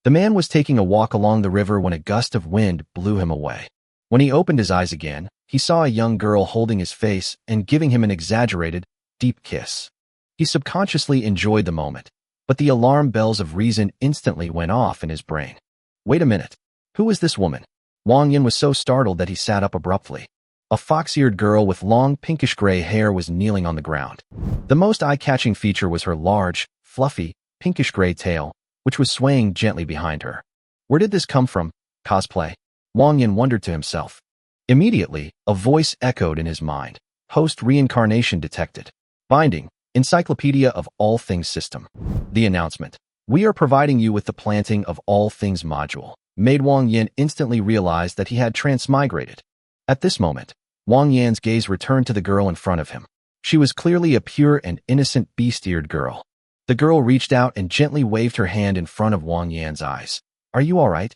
The man was taking a walk along the river when a gust of wind blew him away. When he opened his eyes again, he saw a young girl holding his face and giving him an exaggerated, deep kiss. He subconsciously enjoyed the moment, but the alarm bells of reason instantly went off in his brain. Wait a minute. Who is this woman? Wang Yan was so startled that he sat up abruptly. A fox-eared girl with long pinkish-gray hair was kneeling on the ground. The most eye-catching feature was her large, fluffy, pinkish-gray tail, which was swaying gently behind her. Where did this come from? Cosplay? Wang Yan wondered to himself. Immediately, a voice echoed in his mind. Host reincarnation detected. Binding, Encyclopedia of All Things System. The announcement. We are providing you with the planting of all things module. Made Wang Yan instantly realize that he had transmigrated. At this moment, Wang Yan's gaze returned to the girl in front of him. She was clearly a pure and innocent beast-eared girl. The girl reached out and gently waved her hand in front of Wang Yan's eyes. Are you all right?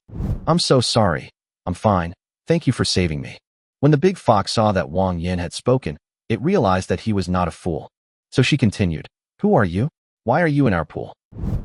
I'm so sorry. I'm fine. Thank you for saving me. When the big fox saw that Wang Yan had spoken, it realized that he was not a fool. So she continued. Who are you? Why are you in our pool?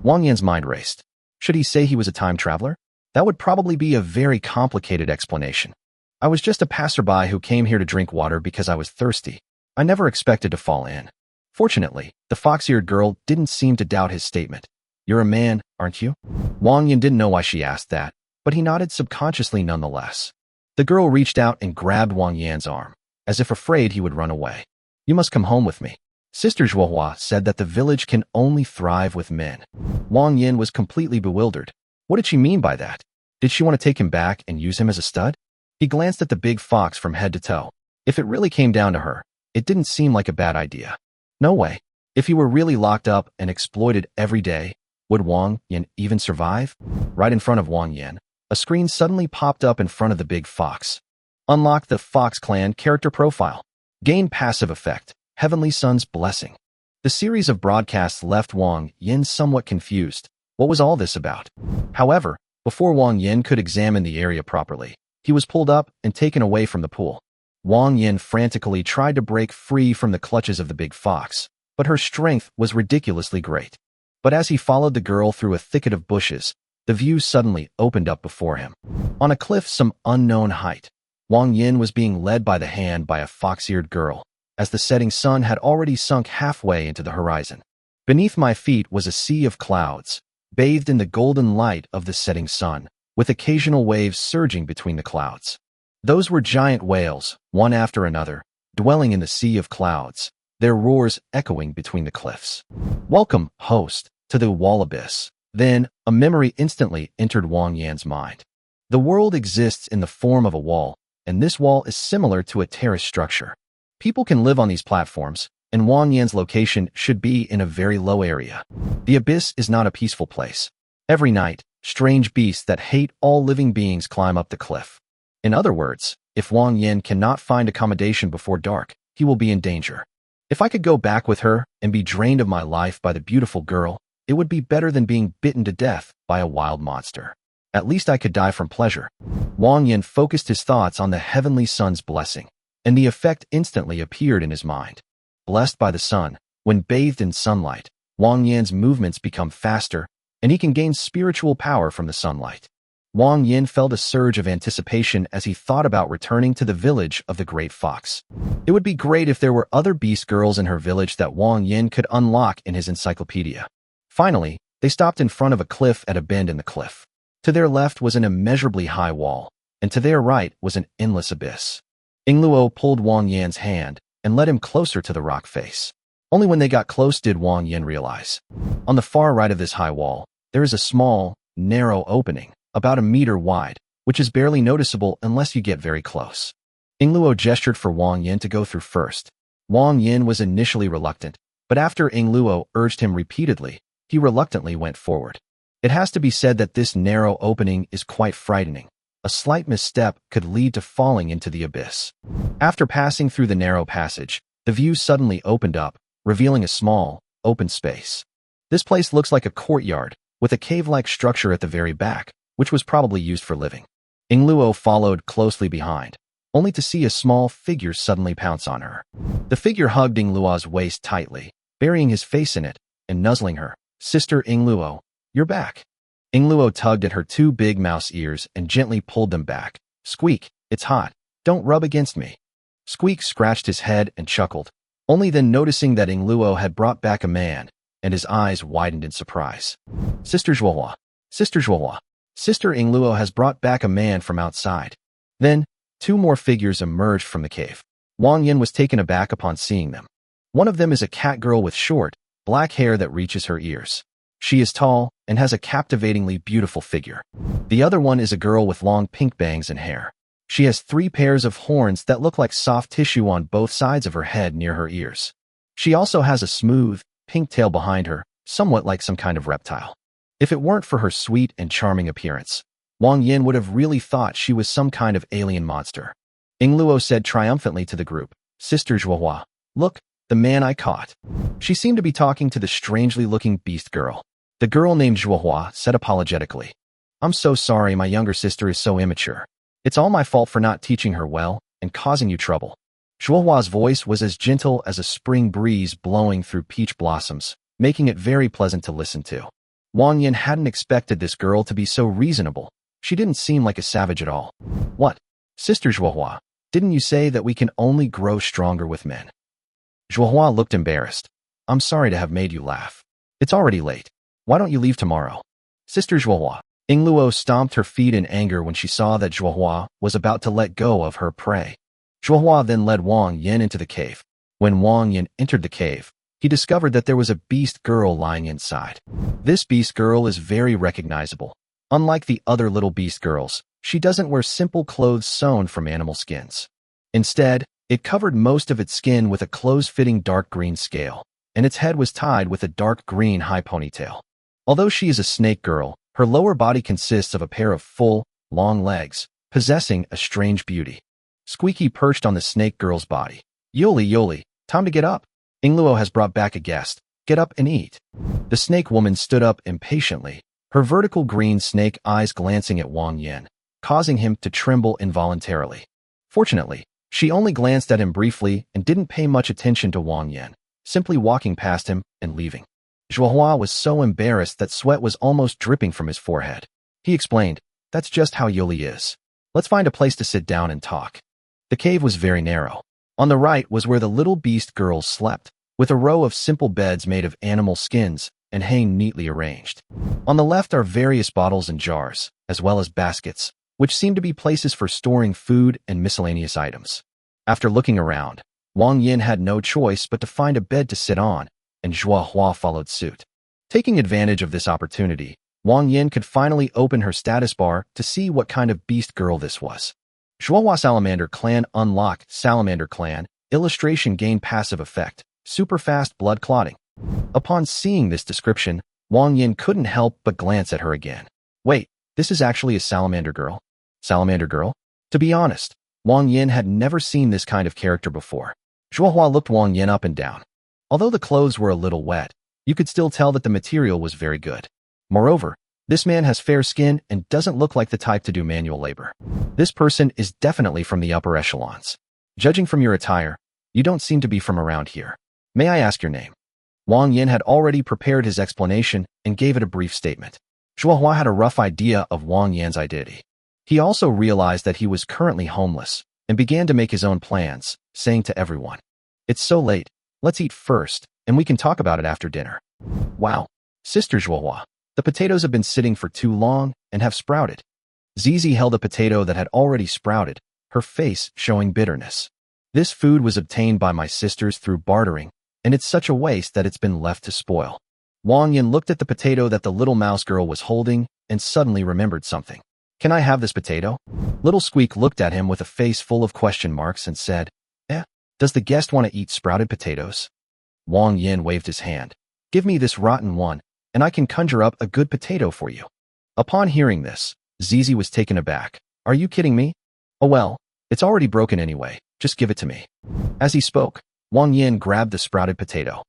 Wang Yan's mind raced. Should he say he was a time traveler? That would probably be a very complicated explanation. I was just a passerby who came here to drink water because I was thirsty. I never expected to fall in. Fortunately, the fox-eared girl didn't seem to doubt his statement. You're a man, aren't you? Wang Yan didn't know why she asked that, but he nodded subconsciously nonetheless. The girl reached out and grabbed Wang Yan's arm, as if afraid he would run away. You must come home with me. Sister Zhuohua said that the village can only thrive with men. Wang Yan was completely bewildered. What did she mean by that? Did she want to take him back and use him as a stud? He glanced at the big fox from head to toe. If it really came down to her, it didn't seem like a bad idea. No way. If he were really locked up and exploited every day, would Wang Yan even survive? Right in front of Wang Yan, a screen suddenly popped up in front of the big fox. Unlock the Fox Clan character profile. Gain passive effect, Heavenly Sun's Blessing. The series of broadcasts left Wang Yan somewhat confused. What was all this about? However, before Wang Yan could examine the area properly, he was pulled up and taken away from the pool. Wang Yan frantically tried to break free from the clutches of the big fox, but her strength was ridiculously great. But as he followed the girl through a thicket of bushes, the view suddenly opened up before him. On a cliff some unknown height, Wang Yan was being led by the hand by a fox-eared girl, as the setting sun had already sunk halfway into the horizon. Beneath my feet was a sea of clouds, bathed in the golden light of the setting sun, with occasional waves surging between the clouds. Those were giant whales, one after another, dwelling in the sea of clouds, their roars echoing between the cliffs. Welcome, host, to the wall abyss. Then, a memory instantly entered Wang Yan's mind. The world exists in the form of a wall, and this wall is similar to a terrace structure. People can live on these platforms, and Wang Yan's location should be in a very low area. The abyss is not a peaceful place. Every night, strange beasts that hate all living beings climb up the cliff. In other words, if Wang Yan cannot find accommodation before dark, he will be in danger. If I could go back with her and be drained of my life by the beautiful girl, it would be better than being bitten to death by a wild monster. At least I could die from pleasure. Wang Yan focused his thoughts on the Heavenly Sun's blessing, and the effect instantly appeared in his mind. Blessed by the sun, when bathed in sunlight, Wang Yan's movements become faster, and he can gain spiritual power from the sunlight. Wang Yan felt a surge of anticipation as he thought about returning to the village of the Great Fox. It would be great if there were other beast girls in her village that Wang Yan could unlock in his encyclopedia. Finally, they stopped in front of a cliff at a bend in the cliff. To their left was an immeasurably high wall, and to their right was an endless abyss. Yingluo pulled Wang Yan's hand and led him closer to the rock face. Only when they got close did Wang Yan realize. On the far right of this high wall, there is a small, narrow opening, about a meter wide, which is barely noticeable unless you get very close. Yingluo gestured for Wang Yan to go through first. Wang Yan was initially reluctant, but after Yingluo urged him repeatedly, he reluctantly went forward. It has to be said that this narrow opening is quite frightening. A slight misstep could lead to falling into the abyss. After passing through the narrow passage, the view suddenly opened up, revealing a small, open space. This place looks like a courtyard, with a cave-like structure at the very back, which was probably used for living. Yingluo followed closely behind, only to see a small figure suddenly pounce on her. The figure hugged Yingluo's waist tightly, burying his face in it, and nuzzling her. Sister Yingluo, you're back. Luo tugged at her two big mouse ears and gently pulled them back. Squeak, it's hot. Don't rub against me. Squeak scratched his head and chuckled, only then noticing that Luo had brought back a man, and his eyes widened in surprise. Sister Zhuohua, Sister Zhuohua, Sister Luo has brought back a man from outside. Then, two more figures emerged from the cave. Wang Yan was taken aback upon seeing them. One of them is a cat girl with short, black hair that reaches her ears. She is tall and has a captivatingly beautiful figure. The other one is a girl with long pink bangs and hair. She has 3 pairs of horns that look like soft tissue on both sides of her head near her ears. She also has a smooth, pink tail behind her, somewhat like some kind of reptile. If it weren't for her sweet and charming appearance, Wang Yan would have really thought she was some kind of alien monster. Luo said triumphantly to the group, Sister Zhuohua, look, the man I caught. She seemed to be talking to the strangely looking beast girl. The girl named Zhuohua said apologetically, I'm so sorry my younger sister is so immature. It's all my fault for not teaching her well and causing you trouble. Zhuohua's voice was as gentle as a spring breeze blowing through peach blossoms, making it very pleasant to listen to. Wang Yan hadn't expected this girl to be so reasonable. She didn't seem like a savage at all. What? Sister Zhuohua, didn't you say that we can only grow stronger with men? Zhuohua looked embarrassed. I'm sorry to have made you laugh. It's already late. Why don't you leave tomorrow? Sister Zhuohua. Luo stomped her feet in anger when she saw that Zhuohua was about to let go of her prey. Zhuohua then led Wang Yan into the cave. When Wang Yan entered the cave, he discovered that there was a beast girl lying inside. This beast girl is very recognizable. Unlike the other little beast girls, she doesn't wear simple clothes sewn from animal skins. Instead, it covered most of its skin with a close-fitting dark green scale, and its head was tied with a dark green high ponytail. Although she is a snake girl, her lower body consists of a pair of full, long legs, possessing a strange beauty. Squeaky perched on the snake girl's body. Yoli, Yoli, time to get up. Luo has brought back a guest. Get up and eat. The snake woman stood up impatiently, her vertical green snake eyes glancing at Wang Yan, causing him to tremble involuntarily. Fortunately, she only glanced at him briefly and didn't pay much attention to Wang Yan, simply walking past him and leaving. Zhuohua was so embarrassed that sweat was almost dripping from his forehead. He explained, that's just how Yoli is. Let's find a place to sit down and talk. The cave was very narrow. On the right was where the little beast girls slept, with a row of simple beds made of animal skins and hanging neatly arranged. On the left are various bottles and jars, as well as baskets, which seem to be places for storing food and miscellaneous items. After looking around, Wang Yan had no choice but to find a bed to sit on, and Zhuohua followed suit. Taking advantage of this opportunity, Wang Yan could finally open her status bar to see what kind of beast girl this was. Zhuohua Salamander Clan Unlock Salamander Clan Illustration Gain Passive Effect Super Fast Blood Clotting. Upon seeing this description, Wang Yan couldn't help but glance at her again. Wait, this is actually a salamander girl? Salamander girl? To be honest, Wang Yan had never seen this kind of character before. Zhuohua looked Wang Yan up and down. Although the clothes were a little wet, you could still tell that the material was very good. Moreover, this man has fair skin and doesn't look like the type to do manual labor. This person is definitely from the upper echelons. Judging from your attire, you don't seem to be from around here. May I ask your name? Wang Yan had already prepared his explanation and gave it a brief statement. Zhuohua had a rough idea of Wang Yan's identity. He also realized that he was currently homeless and began to make his own plans, saying to everyone, it's so late. Let's eat first, and we can talk about it after dinner. Wow, Sister Zhuohua, the potatoes have been sitting for too long and have sprouted. Zizi held a potato that had already sprouted, her face showing bitterness. This food was obtained by my sisters through bartering, and it's such a waste that it's been left to spoil. Wang Yan looked at the potato that the little mouse girl was holding and suddenly remembered something. Can I have this potato? Little Squeak looked at him with a face full of question marks and said, does the guest want to eat sprouted potatoes? Wang Yan waved his hand. Give me this rotten one, and I can conjure up a good potato for you. Upon hearing this, Zizi was taken aback. Are you kidding me? Oh well, it's already broken anyway, just give it to me. As he spoke, Wang Yan grabbed the sprouted potato.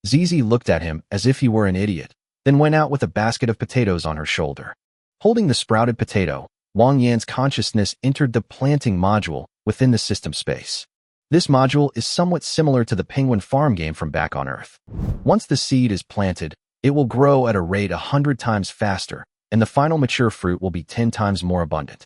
Zizi looked at him as if he were an idiot, then went out with a basket of potatoes on her shoulder. Holding the sprouted potato, Wang Yan's consciousness entered the planting module within the system space. This module is somewhat similar to the penguin farm game from back on Earth. Once the seed is planted, it will grow at a rate 100 times faster and the final mature fruit will be 10 times more abundant.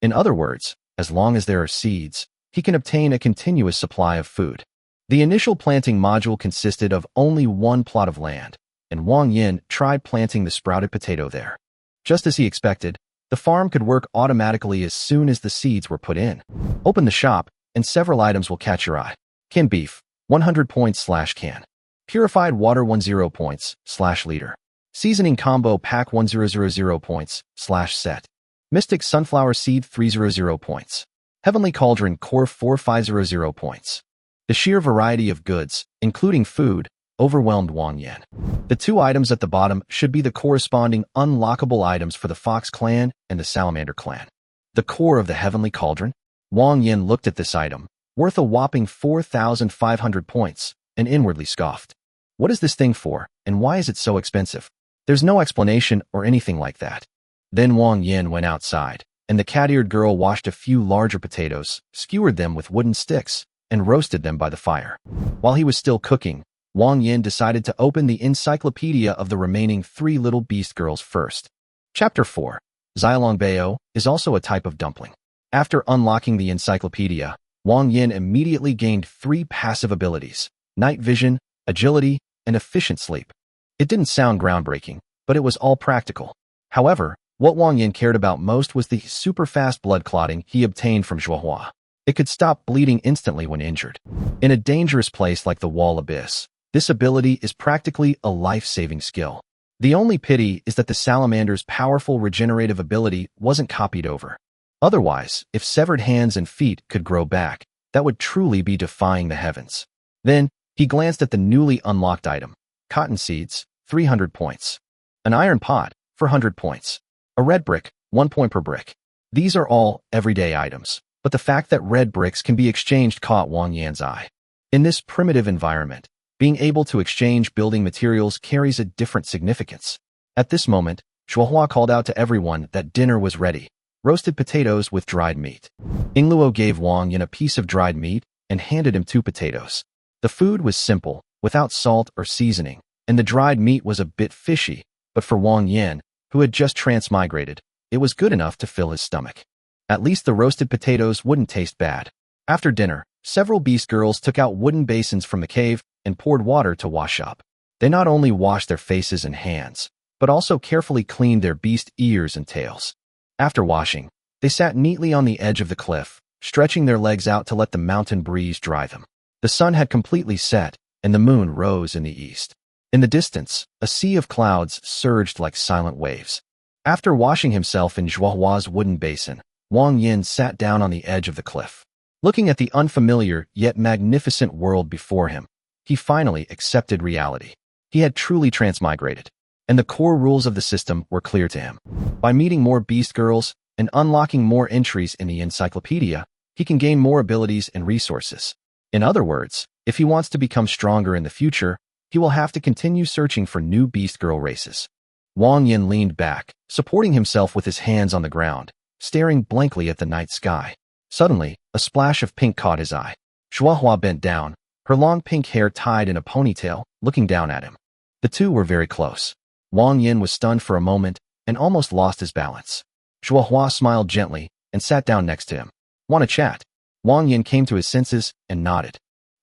In other words, as long as there are seeds, he can obtain a continuous supply of food. The initial planting module consisted of only one plot of land, and Wang Yan tried planting the sprouted potato there. Just as he expected, the farm could work automatically as soon as the seeds were put in. Open the shop, and several items will catch your eye. Canned beef, 100 points/can. Purified water, 10 points/liter. Seasoning combo pack, 1000 points/set. Mystic sunflower seed, 300 points. Heavenly cauldron core, 4500 points. The sheer variety of goods, including food, overwhelmed Wang Yan. The two items at the bottom should be the corresponding unlockable items for the Fox clan and the Salamander clan. The core of the Heavenly Cauldron? Wang Yan looked at this item, worth a whopping 4,500 points, and inwardly scoffed. What is this thing for, and why is it so expensive? There's no explanation or anything like that. Then Wang Yan went outside, and the cat-eared girl washed a few larger potatoes, skewered them with wooden sticks, and roasted them by the fire. While he was still cooking, Wang Yan decided to open the encyclopedia of the remaining 3 little beast girls first. Chapter 4. Xilongbao is also a type of dumpling. After unlocking the encyclopedia, Wang Yan immediately gained 3 passive abilities: night vision, agility, and efficient sleep. It didn't sound groundbreaking, but it was all practical. However, what Wang Yan cared about most was the super-fast blood clotting he obtained from Zhuohua. It could stop bleeding instantly when injured. In a dangerous place like the Wall Abyss, this ability is practically a life-saving skill. The only pity is that the salamander's powerful regenerative ability wasn't copied over. Otherwise, if severed hands and feet could grow back, that would truly be defying the heavens. Then, he glanced at the newly unlocked item. Cotton seeds, 300 points. An iron pot, 400 points. A red brick, 1 point per brick. These are all everyday items, but the fact that red bricks can be exchanged caught Wang Yan's eye. In this primitive environment, being able to exchange building materials carries a different significance. At this moment, Zhuohua called out to everyone that dinner was ready. Roasted potatoes with dried meat. Yingluo gave Wang Yan a piece of dried meat and handed him 2 potatoes. The food was simple, without salt or seasoning, and the dried meat was a bit fishy, but for Wang Yan, who had just transmigrated, it was good enough to fill his stomach. At least the roasted potatoes wouldn't taste bad. After dinner, several beast girls took out wooden basins from the cave and poured water to wash up. They not only washed their faces and hands, but also carefully cleaned their beast ears and tails. After washing, they sat neatly on the edge of the cliff, stretching their legs out to let the mountain breeze dry them. The sun had completely set, and the moon rose in the east. In the distance, a sea of clouds surged like silent waves. After washing himself in Zhuohua's wooden basin, Wang Yan sat down on the edge of the cliff. Looking at the unfamiliar yet magnificent world before him, he finally accepted reality. He had truly transmigrated, and the core rules of the system were clear to him. By meeting more beast girls and unlocking more entries in the encyclopedia, he can gain more abilities and resources. In other words, if he wants to become stronger in the future, he will have to continue searching for new beast girl races. Wang Yan leaned back, supporting himself with his hands on the ground, staring blankly at the night sky. Suddenly, a splash of pink caught his eye. Zhuohua bent down, her long pink hair tied in a ponytail, looking down at him. The two were very close. Wang Yan was stunned for a moment and almost lost his balance. Zhuohua smiled gently and sat down next to him. "Want to chat?" Wang Yan came to his senses and nodded.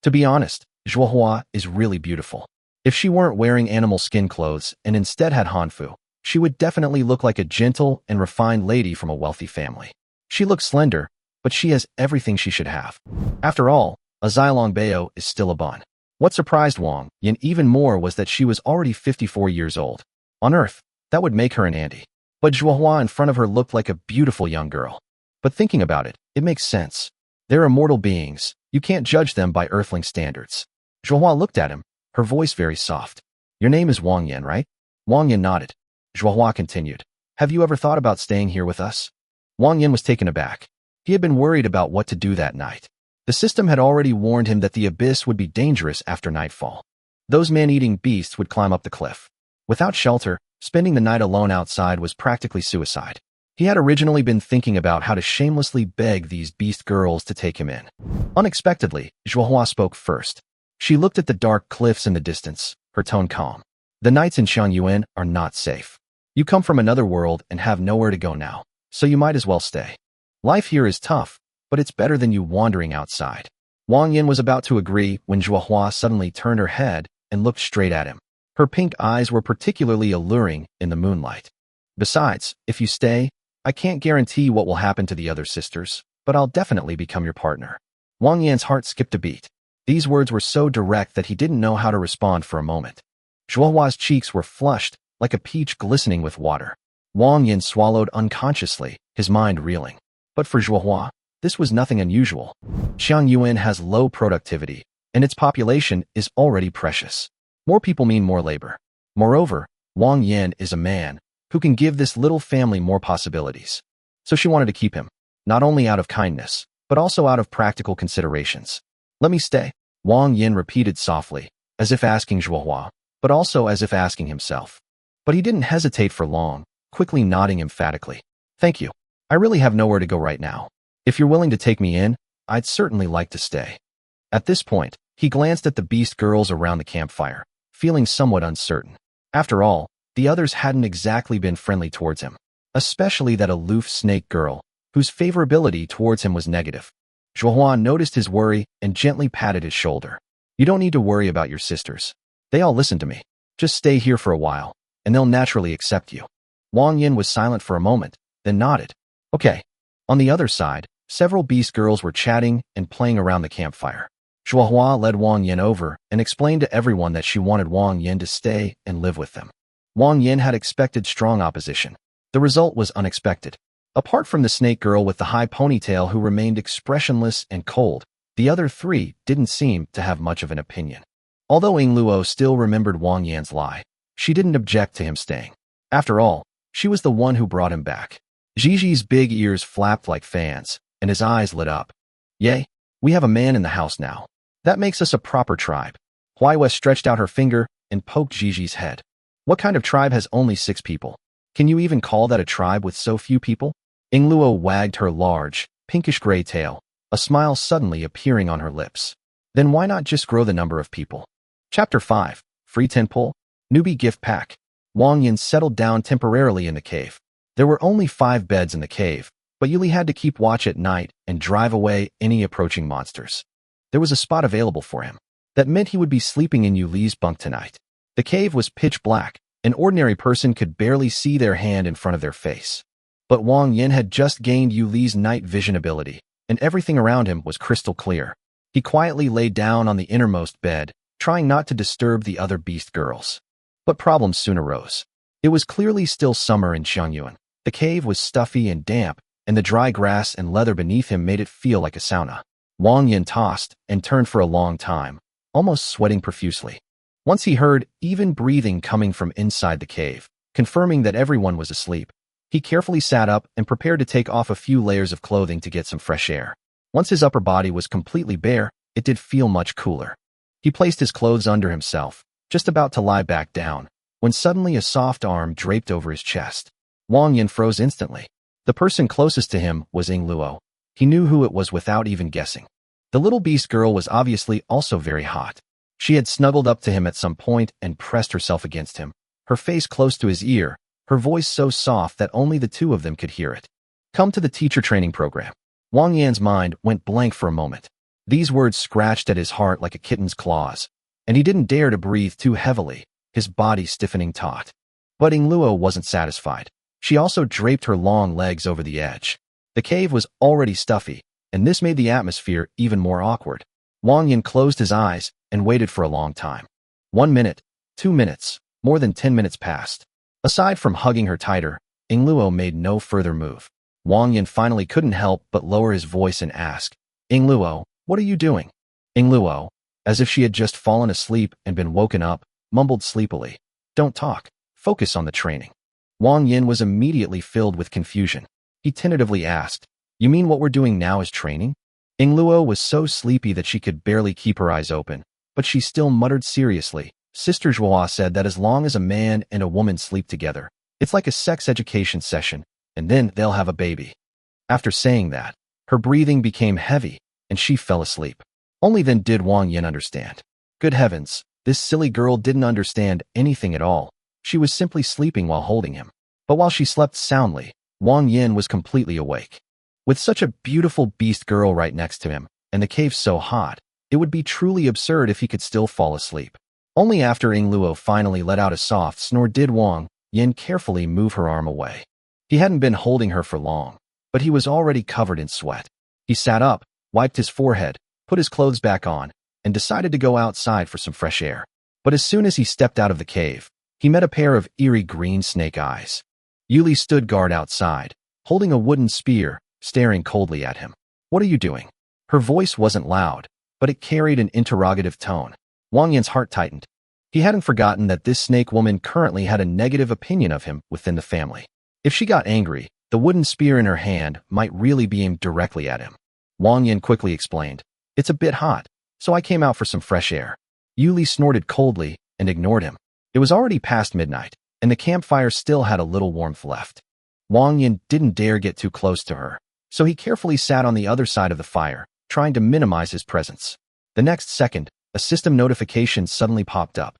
To be honest, Zhuohua is really beautiful. If she weren't wearing animal skin clothes and instead had hanfu, she would definitely look like a gentle and refined lady from a wealthy family. She looks slender, but she has everything she should have. After all, a Xilongbao is still a bun. What surprised Wang Yan even more was that she was already 54 years old. On Earth, that would make her an auntie. But Zhuohua in front of her looked like a beautiful young girl. But thinking about it, it makes sense. They're immortal beings. You can't judge them by earthling standards. Zhuohua looked at him, her voice very soft. "Your name is Wang Yan, right?" Wang Yan nodded. Zhuohua continued. "Have you ever thought about staying here with us?" Wang Yan was taken aback. He had been worried about what to do that night. The system had already warned him that the abyss would be dangerous after nightfall. Those man-eating beasts would climb up the cliff. Without shelter, spending the night alone outside was practically suicide. He had originally been thinking about how to shamelessly beg these beast girls to take him in. Unexpectedly, Zhuohua spoke first. She looked at the dark cliffs in the distance, her tone calm. "The nights in Xiangyuan are not safe. You come from another world and have nowhere to go now, so you might as well stay. Life here is tough, but it's better than you wandering outside. Wang Yan was about to agree when Zhuohua suddenly turned her head and looked straight at him. Her pink eyes were particularly alluring in the moonlight. Besides, if you stay, I can't guarantee what will happen to the other sisters, but I'll definitely become your partner. Wang Yan's heart skipped a beat. These words were so direct that he didn't know how to respond for a moment. Zhuohua's cheeks were flushed, like a peach glistening with water. Wang Yan swallowed unconsciously, his mind reeling. But for Zhuohua, this was nothing unusual. Xiangyuan has low productivity, and its population is already precious. More people mean more labor. Moreover, Wang Yan is a man who can give this little family more possibilities. So she wanted to keep him, not only out of kindness, but also out of practical considerations. Let me stay, Wang Yan repeated softly, as if asking Zhuohua, but also as if asking himself. But he didn't hesitate for long, quickly nodding emphatically. Thank you. I really have nowhere to go right now. If you're willing to take me in, I'd certainly like to stay. At this point, he glanced at the beast girls around the campfire, feeling somewhat uncertain. After all, the others hadn't exactly been friendly towards him, especially that aloof snake girl, whose favorability towards him was negative. Zhuohua noticed his worry and gently patted his shoulder. You don't need to worry about your sisters. They all listen to me. Just stay here for a while, and they'll naturally accept you. Wang Yan was silent for a moment, then nodded. Okay. On the other side, several beast girls were chatting and playing around the campfire. Zhuohua led Wang Yan over and explained to everyone that she wanted Wang Yan to stay and live with them. Wang Yan had expected strong opposition. The result was unexpected. Apart from the snake girl with the high ponytail who remained expressionless and cold, the other three didn't seem to have much of an opinion. Although Ying Luo still remembered Wang Yan's lie, she didn't object to him staying. After all, she was the one who brought him back. Gigi's big ears flapped like fans, and his eyes lit up. Yay, we have a man in the house now. That makes us a proper tribe. Huaiwa stretched out her finger and poked Gigi's head. What kind of tribe has only 6 people? Can you even call that a tribe with so few people? Ying Luo wagged her large, pinkish-gray tail, a smile suddenly appearing on her lips. Then why not just grow the number of people? Chapter 5, Free Tenpole, Newbie Gift Pack. Wang Yan settled down temporarily in the cave. There were only 5 beds in the cave, but Yuli had to keep watch at night and drive away any approaching monsters. There was a spot available for him. That meant he would be sleeping in Yuli's bunk tonight. The cave was pitch black. An ordinary person could barely see their hand in front of their face. But Wang Yan had just gained Yuli's night vision ability, and everything around him was crystal clear. He quietly lay down on the innermost bed, trying not to disturb the other beast girls. But problems soon arose. It was clearly still summer in Xiangyuan. The cave was stuffy and damp, and the dry grass and leather beneath him made it feel like a sauna. Wang Yan tossed and turned for a long time, almost sweating profusely. Once he heard even breathing coming from inside the cave, confirming that everyone was asleep, he carefully sat up and prepared to take off a few layers of clothing to get some fresh air. Once his upper body was completely bare, it did feel much cooler. He placed his clothes under himself, just about to lie back down, when suddenly a soft arm draped over his chest. Wang Yan froze instantly. The person closest to him was Ying Luo. He knew who it was without even guessing. The little beast girl was obviously also very hot. She had snuggled up to him at some point and pressed herself against him, her face close to his ear, her voice so soft that only the two of them could hear it. Come to the teacher training program. Wang Yan's mind went blank for a moment. These words scratched at his heart like a kitten's claws, and he didn't dare to breathe too heavily, his body stiffening taut. But Ying Luo wasn't satisfied. She also draped her long legs over the edge. The cave was already stuffy, and this made the atmosphere even more awkward. Wang Yan closed his eyes and waited for a long time. 1 minute, 2 minutes, more than 10 minutes passed. Aside from hugging her tighter, Ying Luo made no further move. Wang Yan finally couldn't help but lower his voice and ask, Ying Luo, what are you doing? Ying Luo, as if she had just fallen asleep and been woken up, mumbled sleepily, Don't talk, focus on the training. Wang Yan was immediately filled with confusion. He tentatively asked, You mean what we're doing now is training? Ying Luo was so sleepy that she could barely keep her eyes open, but she still muttered seriously. Sister Zhuohua said that as long as a man and a woman sleep together, it's like a sex education session, and then they'll have a baby. After saying that, her breathing became heavy, and she fell asleep. Only then did Wang Yan understand. Good heavens, this silly girl didn't understand anything at all. She was simply sleeping while holding him. But while she slept soundly, Wang Yan was completely awake. With such a beautiful beast girl right next to him, and the cave so hot, it would be truly absurd if he could still fall asleep. Only after Ying Luo finally let out a soft snore did Wang Yan carefully move her arm away. He hadn't been holding her for long, but he was already covered in sweat. He sat up, wiped his forehead, put his clothes back on, and decided to go outside for some fresh air. But as soon as he stepped out of the cave, he met a pair of eerie green snake eyes. Yuli stood guard outside, holding a wooden spear, staring coldly at him. "What are you doing?" Her voice wasn't loud, but it carried an interrogative tone. Wang Yan's heart tightened. He hadn't forgotten that this snake woman currently had a negative opinion of him within the family. If she got angry, the wooden spear in her hand might really be aimed directly at him. Wang Yan quickly explained, "It's a bit hot, so I came out for some fresh air." Yuli snorted coldly and ignored him. It was already past midnight, and the campfire still had a little warmth left. Wang Yan didn't dare get too close to her, so he carefully sat on the other side of the fire, trying to minimize his presence. The next second, a system notification suddenly popped up.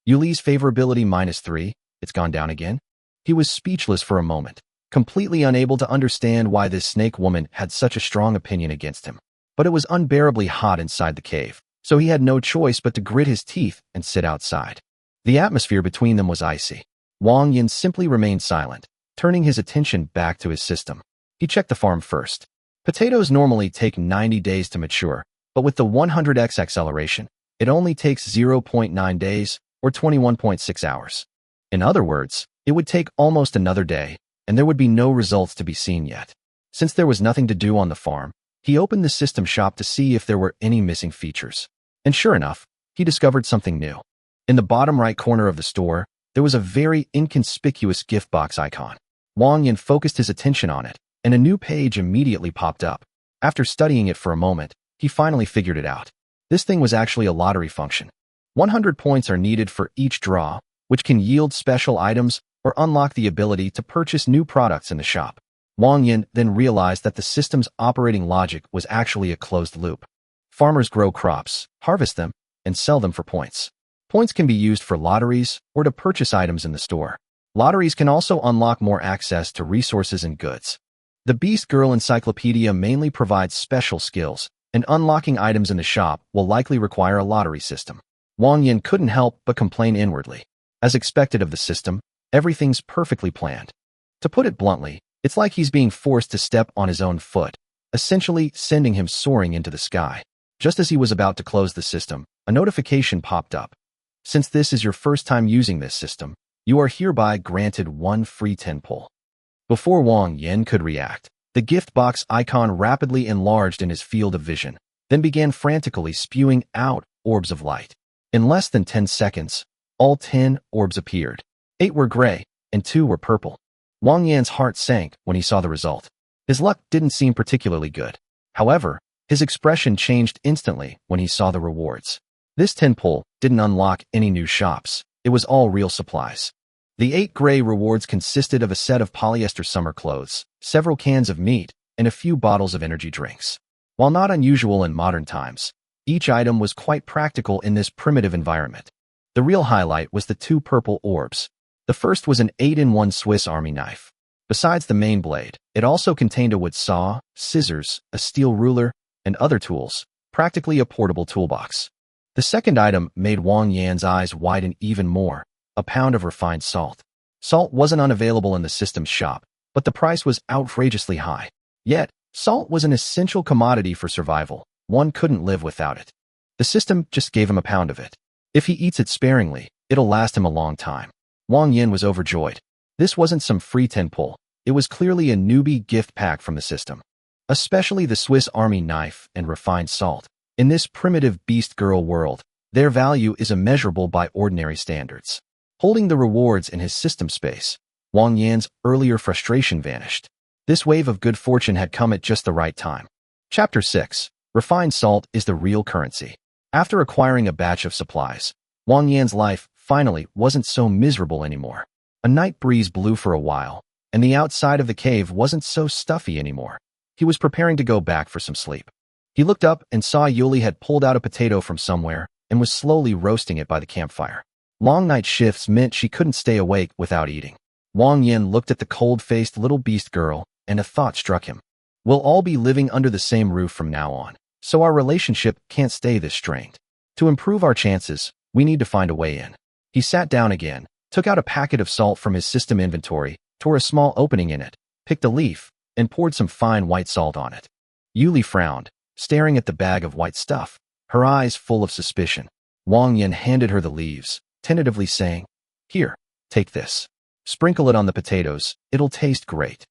Yuli's favorability -3, it's gone down again. He was speechless for a moment, completely unable to understand why this snake woman had such a strong opinion against him. But it was unbearably hot inside the cave, so he had no choice but to grit his teeth and sit outside. The atmosphere between them was icy. Wang Yan simply remained silent, turning his attention back to his system. He checked the farm first. Potatoes normally take 90 days to mature, but with the 100x acceleration, it only takes 0.9 days, or 21.6 hours. In other words, it would take almost another day, and there would be no results to be seen yet. Since there was nothing to do on the farm, he opened the system shop to see if there were any missing features. And sure enough, he discovered something new. In the bottom right corner of the store, there was a very inconspicuous gift box icon. Wang Yan focused his attention on it, and a new page immediately popped up. After studying it for a moment, he finally figured it out. This thing was actually a lottery function. 100 points are needed for each draw, which can yield special items or unlock the ability to purchase new products in the shop. Wang Yan then realized that the system's operating logic was actually a closed loop. Farmers grow crops, harvest them, and sell them for points. Points can be used for lotteries or to purchase items in the store. Lotteries can also unlock more access to resources and goods. The Beast Girl Encyclopedia mainly provides special skills, and unlocking items in the shop will likely require a lottery system. Wang Yan couldn't help but complain inwardly. As expected of the system, everything's perfectly planned. To put it bluntly, it's like he's being forced to step on his own foot, essentially sending him soaring into the sky. Just as he was about to close the system, a notification popped up. Since this is your first time using this system, you are hereby granted 1 free 10 pull. Before Wang Yan could react, the gift box icon rapidly enlarged in his field of vision, then began frantically spewing out orbs of light. In less than 10 seconds, all 10 orbs appeared. 8 were gray, and 2 were purple. Wang Yan's heart sank when he saw the result. His luck didn't seem particularly good. However, his expression changed instantly when he saw the rewards. This 10 pull didn't unlock any new shops. It was all real supplies. The 8 gray rewards consisted of a set of polyester summer clothes, several cans of meat, and a few bottles of energy drinks. While not unusual in modern times, each item was quite practical in this primitive environment. The real highlight was the 2 purple orbs. The first was an 8-in-1 Swiss Army knife. Besides the main blade, it also contained a wood saw, scissors, a steel ruler, and other tools, practically a portable toolbox. The second item made Wang Yan's eyes widen even more, a pound of refined salt. Salt wasn't unavailable in the system's shop, but the price was outrageously high. Yet, salt was an essential commodity for survival. One couldn't live without it. The system just gave him a pound of it. If he eats it sparingly, it'll last him a long time. Wang Yan was overjoyed. This wasn't some free 10 pull. It was clearly a newbie gift pack from the system. Especially the Swiss Army knife and refined salt. In this primitive beast girl world, their value is immeasurable by ordinary standards. Holding the rewards in his system space, Wang Yan's earlier frustration vanished. This wave of good fortune had come at just the right time. Chapter 6. Refined salt is the real currency. After acquiring a batch of supplies, Wang Yan's life finally wasn't so miserable anymore. A night breeze blew for a while, and the outside of the cave wasn't so stuffy anymore. He was preparing to go back for some sleep. He looked up and saw Yuli had pulled out a potato from somewhere and was slowly roasting it by the campfire. Long night shifts meant she couldn't stay awake without eating. Wang Yan looked at the cold-faced little beast girl, and a thought struck him. We'll all be living under the same roof from now on, so our relationship can't stay this strained. To improve our chances, we need to find a way in. He sat down again, took out a packet of salt from his system inventory, tore a small opening in it, picked a leaf, and poured some fine white salt on it. Yuli frowned, staring at the bag of white stuff, her eyes full of suspicion. Wang Yan handed her the leaves, tentatively saying, "Here, take this. Sprinkle it on the potatoes, it'll taste great."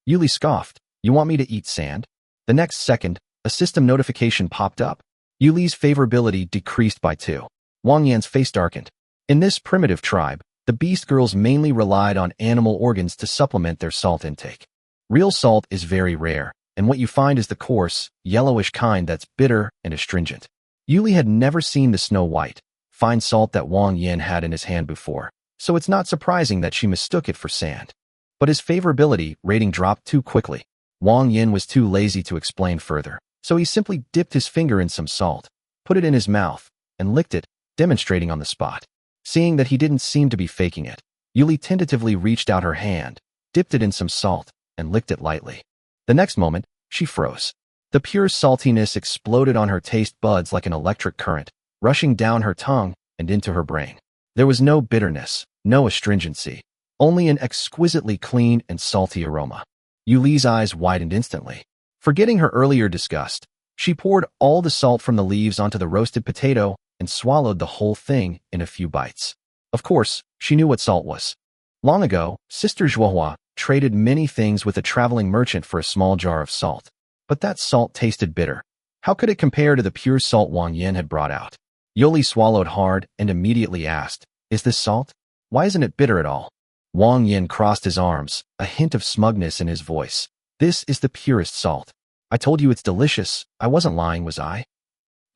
Yuli scoffed, "You want me to eat sand?" The next second, a system notification popped up. Yuli's favorability decreased by 2. Wang Yan's face darkened. In this primitive tribe, the beast girls mainly relied on animal organs to supplement their salt intake. Real salt is very rare, and what you find is the coarse, yellowish kind that's bitter and astringent. Yuli had never seen the snow-white, fine salt that Wang Yan had in his hand before, so it's not surprising that she mistook it for sand. But his favorability rating dropped too quickly. Wang Yan was too lazy to explain further, so he simply dipped his finger in some salt, put it in his mouth, and licked it, demonstrating on the spot. Seeing that he didn't seem to be faking it, Yuli tentatively reached out her hand, dipped it in some salt, and licked it lightly. The next moment, she froze. The pure saltiness exploded on her taste buds like an electric current, rushing down her tongue and into her brain. There was no bitterness, no astringency, only an exquisitely clean and salty aroma. Yuli's eyes widened instantly. Forgetting her earlier disgust, she poured all the salt from the leaves onto the roasted potato and swallowed the whole thing in a few bites. Of course, she knew what salt was. Long ago, Sister Zhuohua traded many things with a traveling merchant for a small jar of salt. But that salt tasted bitter. How could it compare to the pure salt Wang Yan had brought out? Yuli swallowed hard and immediately asked, "Is this salt? Why isn't it bitter at all?" Wang Yan crossed his arms, a hint of smugness in his voice. "This is the purest salt. I told you it's delicious. I wasn't lying, was I?"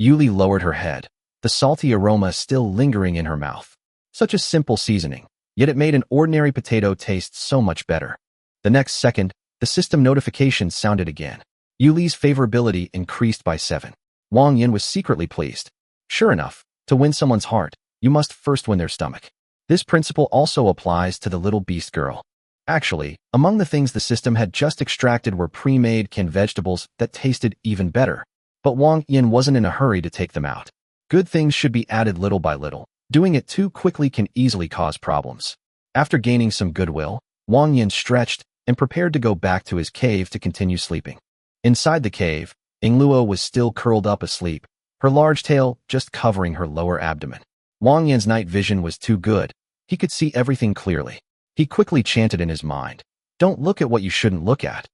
Yuli lowered her head, the salty aroma still lingering in her mouth. Such a simple seasoning, yet it made an ordinary potato taste so much better. The next second, the system notification sounded again. Yuli's favorability increased by 7. Wang Yan was secretly pleased. Sure enough, to win someone's heart, you must first win their stomach. This principle also applies to the little beast girl. Actually, among the things the system had just extracted were pre-made canned vegetables that tasted even better. But Wang Yan wasn't in a hurry to take them out. Good things should be added little by little. Doing it too quickly can easily cause problems. After gaining some goodwill, Wang Yan stretched and prepared to go back to his cave to continue sleeping. Inside the cave, Yingluo was still curled up asleep, her large tail just covering her lower abdomen. Wang Yan's night vision was too good. He could see everything clearly. He quickly chanted in his mind, "Don't look at what you shouldn't look at,"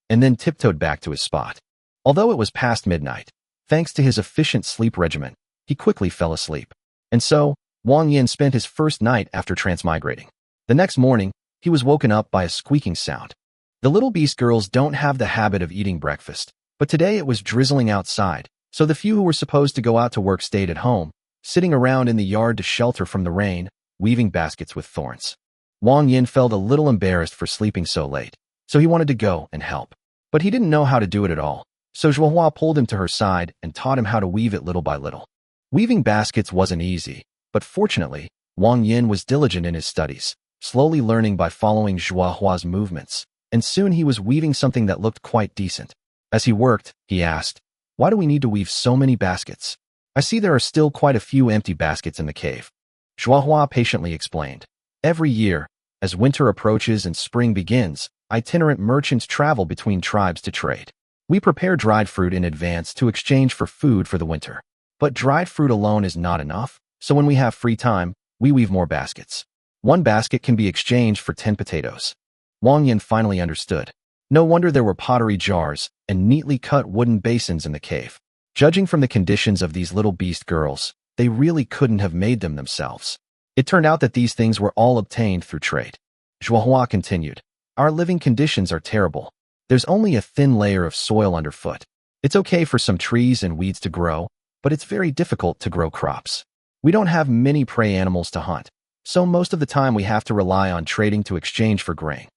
and then tiptoed back to his spot. Although it was past midnight, thanks to his efficient sleep regimen, he quickly fell asleep. And so, Wang Yan spent his first night after transmigrating. The next morning, he was woken up by a squeaking sound. The little beast girls don't have the habit of eating breakfast, but today it was drizzling outside, so the few who were supposed to go out to work stayed at home, sitting around in the yard to shelter from the rain, weaving baskets with thorns. Wang Yan felt a little embarrassed for sleeping so late, so he wanted to go and help. But he didn't know how to do it at all, so Zhuohua pulled him to her side and taught him how to weave it little by little. Weaving baskets wasn't easy, but fortunately, Wang Yan was diligent in his studies, slowly learning by following Zhuohua's movements, and soon he was weaving something that looked quite decent. As he worked, he asked, "Why do we need to weave so many baskets? I see there are still quite a few empty baskets in the cave." Zhuohua patiently explained, "Every year, as winter approaches and spring begins, itinerant merchants travel between tribes to trade. We prepare dried fruit in advance to exchange for food for the winter. But dried fruit alone is not enough, so when we have free time, we weave more baskets. One basket can be exchanged for 10 potatoes." Wang Yan finally understood. No wonder there were pottery jars and neatly cut wooden basins in the cave. Judging from the conditions of these little beast girls, they really couldn't have made them themselves. It turned out that these things were all obtained through trade. Zhuohua continued, "Our living conditions are terrible. There's only a thin layer of soil underfoot. It's okay for some trees and weeds to grow, but it's very difficult to grow crops. We don't have many prey animals to hunt, so most of the time we have to rely on trading to exchange for grain."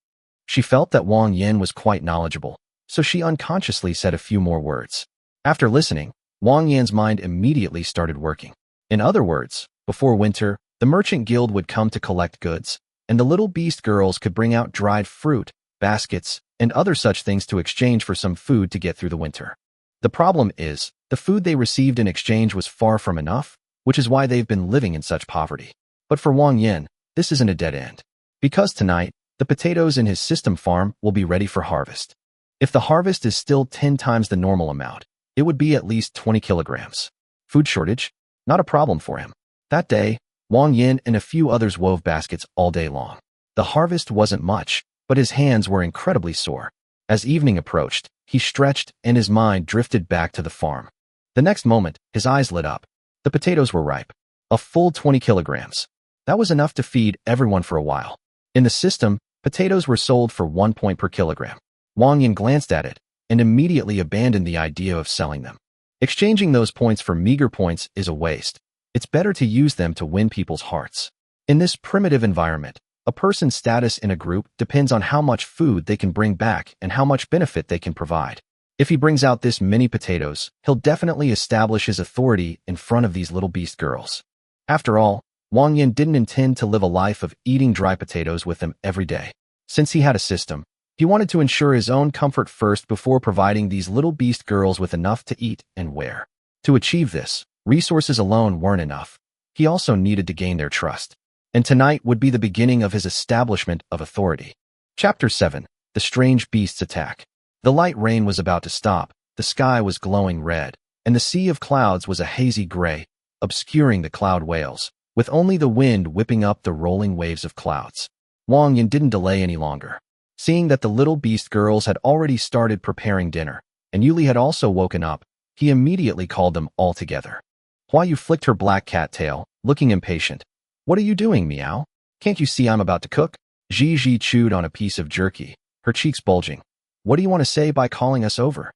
She felt that Wang Yan was quite knowledgeable, so she unconsciously said a few more words. After listening, Wang Yan's mind immediately started working. In other words, before winter, the merchant guild would come to collect goods, and the little beast girls could bring out dried fruit, baskets, and other such things to exchange for some food to get through the winter. The problem is, the food they received in exchange was far from enough, which is why they've been living in such poverty. But for Wang Yan, this isn't a dead end. Because tonight, the potatoes in his system farm will be ready for harvest. If the harvest is still 10 times the normal amount, it would be at least 20 kilograms. Food shortage? Not a problem for him. That day, Wang Yan and a few others wove baskets all day long. The harvest wasn't much, but his hands were incredibly sore. As evening approached, he stretched and his mind drifted back to the farm. The next moment, his eyes lit up. The potatoes were ripe. A full 20 kilograms. That was enough to feed everyone for a while. In the system, potatoes were sold for 1 point per kilogram. Wang Yan glanced at it and immediately abandoned the idea of selling them. Exchanging those points for meager points is a waste. It's better to use them to win people's hearts. In this primitive environment, a person's status in a group depends on how much food they can bring back and how much benefit they can provide. If he brings out this many potatoes, he'll definitely establish his authority in front of these little beast girls. After all, Wang Yan didn't intend to live a life of eating dry potatoes with them every day. Since he had a system, he wanted to ensure his own comfort first before providing these little beast girls with enough to eat and wear. To achieve this, resources alone weren't enough. He also needed to gain their trust. And tonight would be the beginning of his establishment of authority. Chapter 7. The Strange Beasts Attack. The light rain was about to stop, the sky was glowing red, and the sea of clouds was a hazy gray, obscuring the cloud whales, with only the wind whipping up the rolling waves of clouds. Wang Yan didn't delay any longer. Seeing that the little beast girls had already started preparing dinner, and Yuli had also woken up, he immediately called them all together. Hua Yu flicked her black cat tail, looking impatient. What are you doing, Meow? Can't you see I'm about to cook? Ji chewed on a piece of jerky, her cheeks bulging. What do you want to say by calling us over?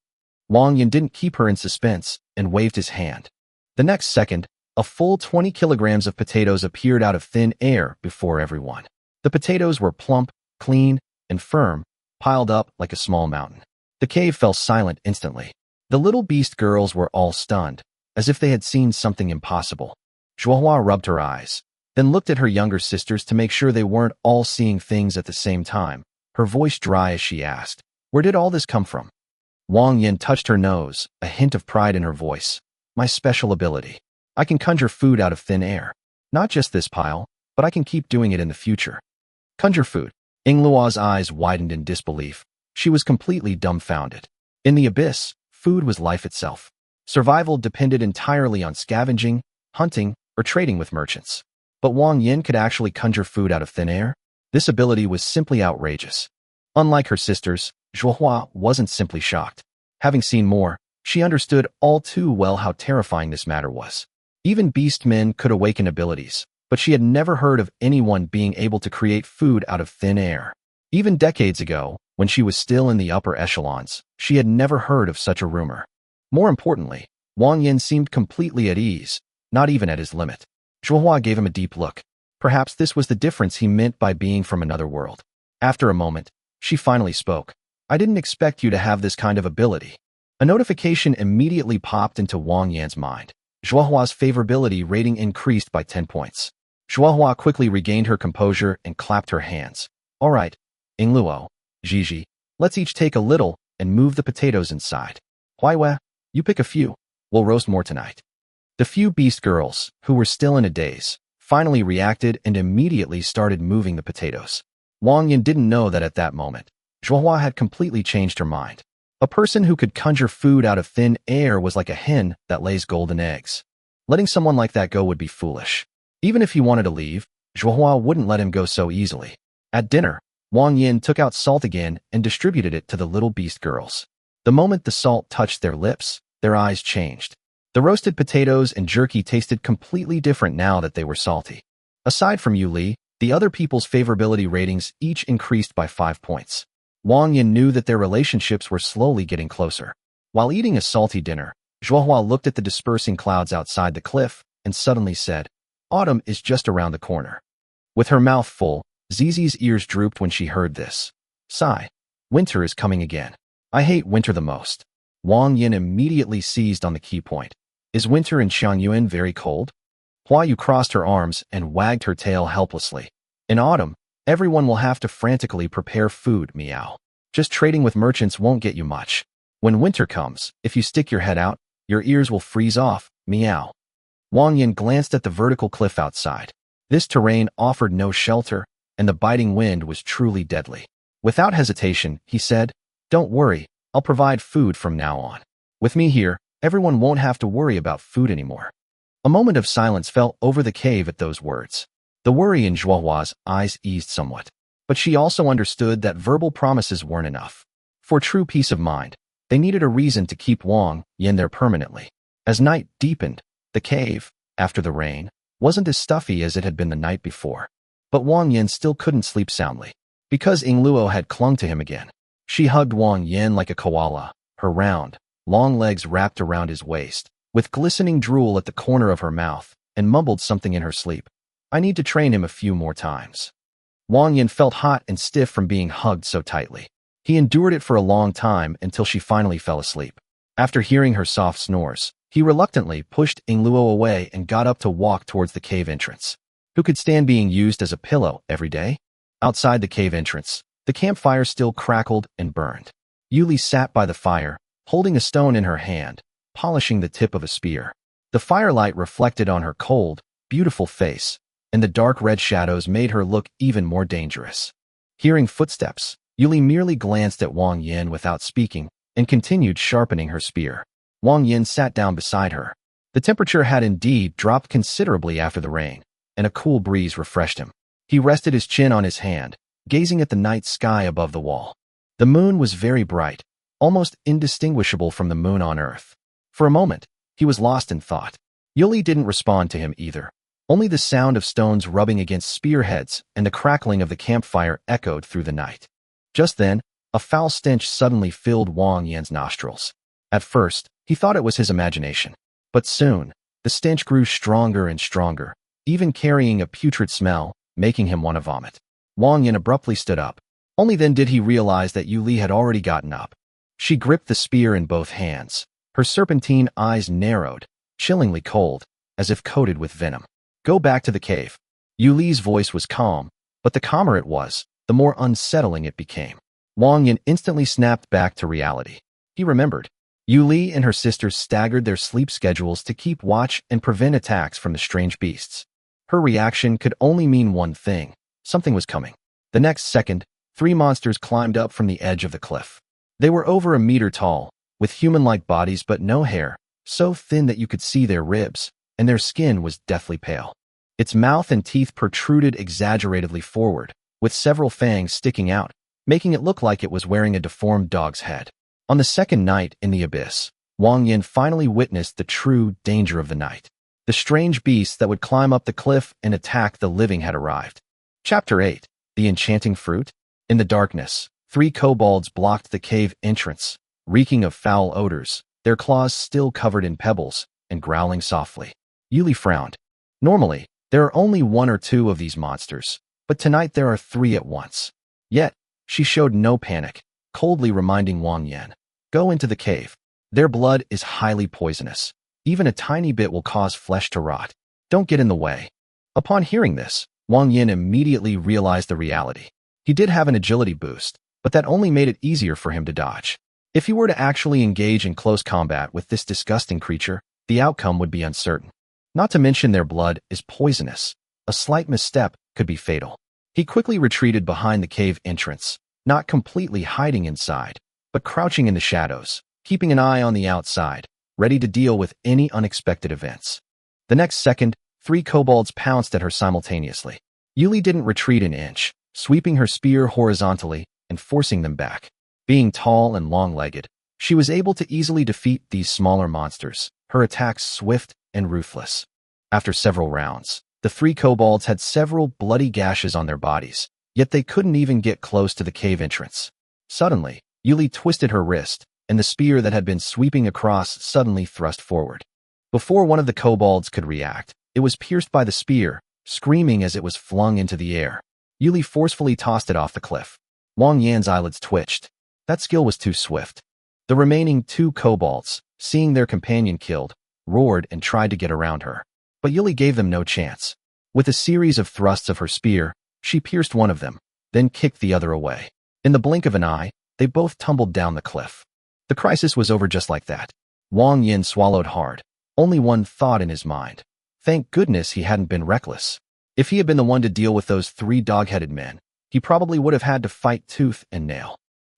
Wang Yan didn't keep her in suspense and waved his hand. The next second, a full 20 kilograms of potatoes appeared out of thin air before everyone. The potatoes were plump, clean, and firm, piled up like a small mountain. The cave fell silent instantly. The little beast girls were all stunned, as if they had seen something impossible. Zhuohua rubbed her eyes, then looked at her younger sisters to make sure they weren't all seeing things at the same time, her voice dry as she asked, "Where did all this come from?" Wang Yan touched her nose, a hint of pride in her voice. "My special ability. I can conjure food out of thin air. Not just this pile, but I can keep doing it in the future." Conjure food. Yingluo's eyes widened in disbelief. She was completely dumbfounded. In the abyss, food was life itself. Survival depended entirely on scavenging, hunting, or trading with merchants. But Wang Yan could actually conjure food out of thin air? This ability was simply outrageous. Unlike her sisters, Zhuohua wasn't simply shocked. Having seen more, she understood all too well how terrifying this matter was. Even beast men could awaken abilities, but she had never heard of anyone being able to create food out of thin air. Even decades ago, when she was still in the upper echelons, she had never heard of such a rumor. More importantly, Wang Yan seemed completely at ease, not even at his limit. Zhuohua gave him a deep look. Perhaps this was the difference he meant by being from another world. After a moment, she finally spoke. "I didn't expect you to have this kind of ability." A notification immediately popped into Wang Yan's mind. Zhuohua's favorability rating increased by 10 points. Zhuohua quickly regained her composure and clapped her hands. "All right, Yingluo, Gigi, let's each take a little and move the potatoes inside. Huaiwe, you pick a few. We'll roast more tonight." The few beast girls, who were still in a daze, finally reacted and immediately started moving the potatoes. Wang Yan didn't know that at that moment, Zhuohua had completely changed her mind. A person who could conjure food out of thin air was like a hen that lays golden eggs. Letting someone like that go would be foolish. Even if he wanted to leave, Zhuohua wouldn't let him go so easily. At dinner, Wang Yan took out salt again and distributed it to the little beast girls. The moment the salt touched their lips, their eyes changed. The roasted potatoes and jerky tasted completely different now that they were salty. Aside from Yu Li, the other people's favorability ratings each increased by 5 points. Wang Yan knew that their relationships were slowly getting closer. While eating a salty dinner, Zhuohua looked at the dispersing clouds outside the cliff and suddenly said, "Autumn is just around the corner." With her mouth full, Zizi's ears drooped when she heard this. Sigh. Winter is coming again. I hate winter the most. Wang Yan immediately seized on the key point. Is winter in Xiangyuan very cold? Hua Yu crossed her arms and wagged her tail helplessly. In autumn, Everyone will have to frantically prepare food, meow. Just trading with merchants won't get you much. When winter comes, if you stick your head out, your ears will freeze off, meow. Wang Yan glanced at the vertical cliff outside. This terrain offered no shelter, and the biting wind was truly deadly. Without hesitation, he said, "Don't worry, I'll provide food from now on. With me here, everyone won't have to worry about food anymore." A moment of silence fell over the cave at those words. The worry in Zhuohua's eyes eased somewhat, but she also understood that verbal promises weren't enough. For true peace of mind, they needed a reason to keep Wang Yan there permanently. As night deepened, the cave, after the rain, wasn't as stuffy as it had been the night before. But Wang Yan still couldn't sleep soundly, because Yingluo had clung to him again. She hugged Wang Yan like a koala, her round, long legs wrapped around his waist, with glistening drool at the corner of her mouth, and mumbled something in her sleep. "I need to train him a few more times." Wang Yan felt hot and stiff from being hugged so tightly. He endured it for a long time until she finally fell asleep. After hearing her soft snores, he reluctantly pushed Yingluo away and got up to walk towards the cave entrance. Who could stand being used as a pillow every day? Outside the cave entrance, the campfire still crackled and burned. Yuli sat by the fire, holding a stone in her hand, polishing the tip of a spear. The firelight reflected on her cold, beautiful face, and the dark red shadows made her look even more dangerous. Hearing footsteps, Yuli merely glanced at Wang Yan without speaking and continued sharpening her spear. Wang Yan sat down beside her. The temperature had indeed dropped considerably after the rain, and a cool breeze refreshed him. He rested his chin on his hand, gazing at the night sky above the wall. The moon was very bright, almost indistinguishable from the moon on Earth. For a moment, he was lost in thought. Yuli didn't respond to him either. Only the sound of stones rubbing against spearheads and the crackling of the campfire echoed through the night. Just then, a foul stench suddenly filled Wang Yan's nostrils. At first, he thought it was his imagination. But soon, the stench grew stronger and stronger, even carrying a putrid smell, making him want to vomit. Wang Yan abruptly stood up. Only then did he realize that Yuli had already gotten up. She gripped the spear in both hands. Her serpentine eyes narrowed, chillingly cold, as if coated with venom. "Go back to the cave." Yuli's voice was calm, but the calmer it was, the more unsettling it became. Wang Yan instantly snapped back to reality. He remembered. Yuli and her sisters staggered their sleep schedules to keep watch and prevent attacks from the strange beasts. Her reaction could only mean one thing. Something was coming. The next second, 3 monsters climbed up from the edge of the cliff. They were over a meter tall, with human-like bodies but no hair, so thin that you could see their ribs, and their skin was deathly pale. Its mouth and teeth protruded exaggeratedly forward, with several fangs sticking out, making it look like it was wearing a deformed dog's head. On the second night in the abyss, Wang Yan finally witnessed the true danger of the night. The strange beasts that would climb up the cliff and attack the living had arrived. Chapter 8. The Enchanting Fruit. In the darkness, 3 kobolds blocked the cave entrance, reeking of foul odors, their claws still covered in pebbles, and growling softly. Yuli frowned. Normally, there are only 1 or 2 of these monsters, but tonight there are 3 at once. Yet, she showed no panic, coldly reminding Wang Yan, "Go into the cave. Their blood is highly poisonous. Even a tiny bit will cause flesh to rot. Don't get in the way." Upon hearing this, Wang Yan immediately realized the reality. He did have an agility boost, but that only made it easier for him to dodge. If he were to actually engage in close combat with this disgusting creature, the outcome would be uncertain. Not to mention their blood is poisonous. A slight misstep could be fatal. He quickly retreated behind the cave entrance, not completely hiding inside, but crouching in the shadows, keeping an eye on the outside, ready to deal with any unexpected events. The next second, 3 kobolds pounced at her simultaneously. Yuli didn't retreat an inch, sweeping her spear horizontally and forcing them back. Being tall and long-legged, she was able to easily defeat these smaller monsters, her attacks swift and ruthless. After several rounds, the 3 kobolds had several bloody gashes on their bodies, yet they couldn't even get close to the cave entrance. Suddenly, Yuli twisted her wrist, and the spear that had been sweeping across suddenly thrust forward. Before one of the kobolds could react, it was pierced by the spear, screaming as it was flung into the air. Yuli forcefully tossed it off the cliff. Wang Yan's eyelids twitched. That skill was too swift. The remaining 2 kobolds, seeing their companion killed, roared and tried to get around her. But Yuli gave them no chance. With a series of thrusts of her spear, She pierced one of them, then kicked the other away. In the blink of an eye, they both tumbled down the cliff. The crisis was over just like that. Wang Yan swallowed hard, only one thought in his mind. Thank goodness he hadn't been reckless. If he had been the one to deal with those 3 dog-headed men, he probably would have had to fight tooth and nail.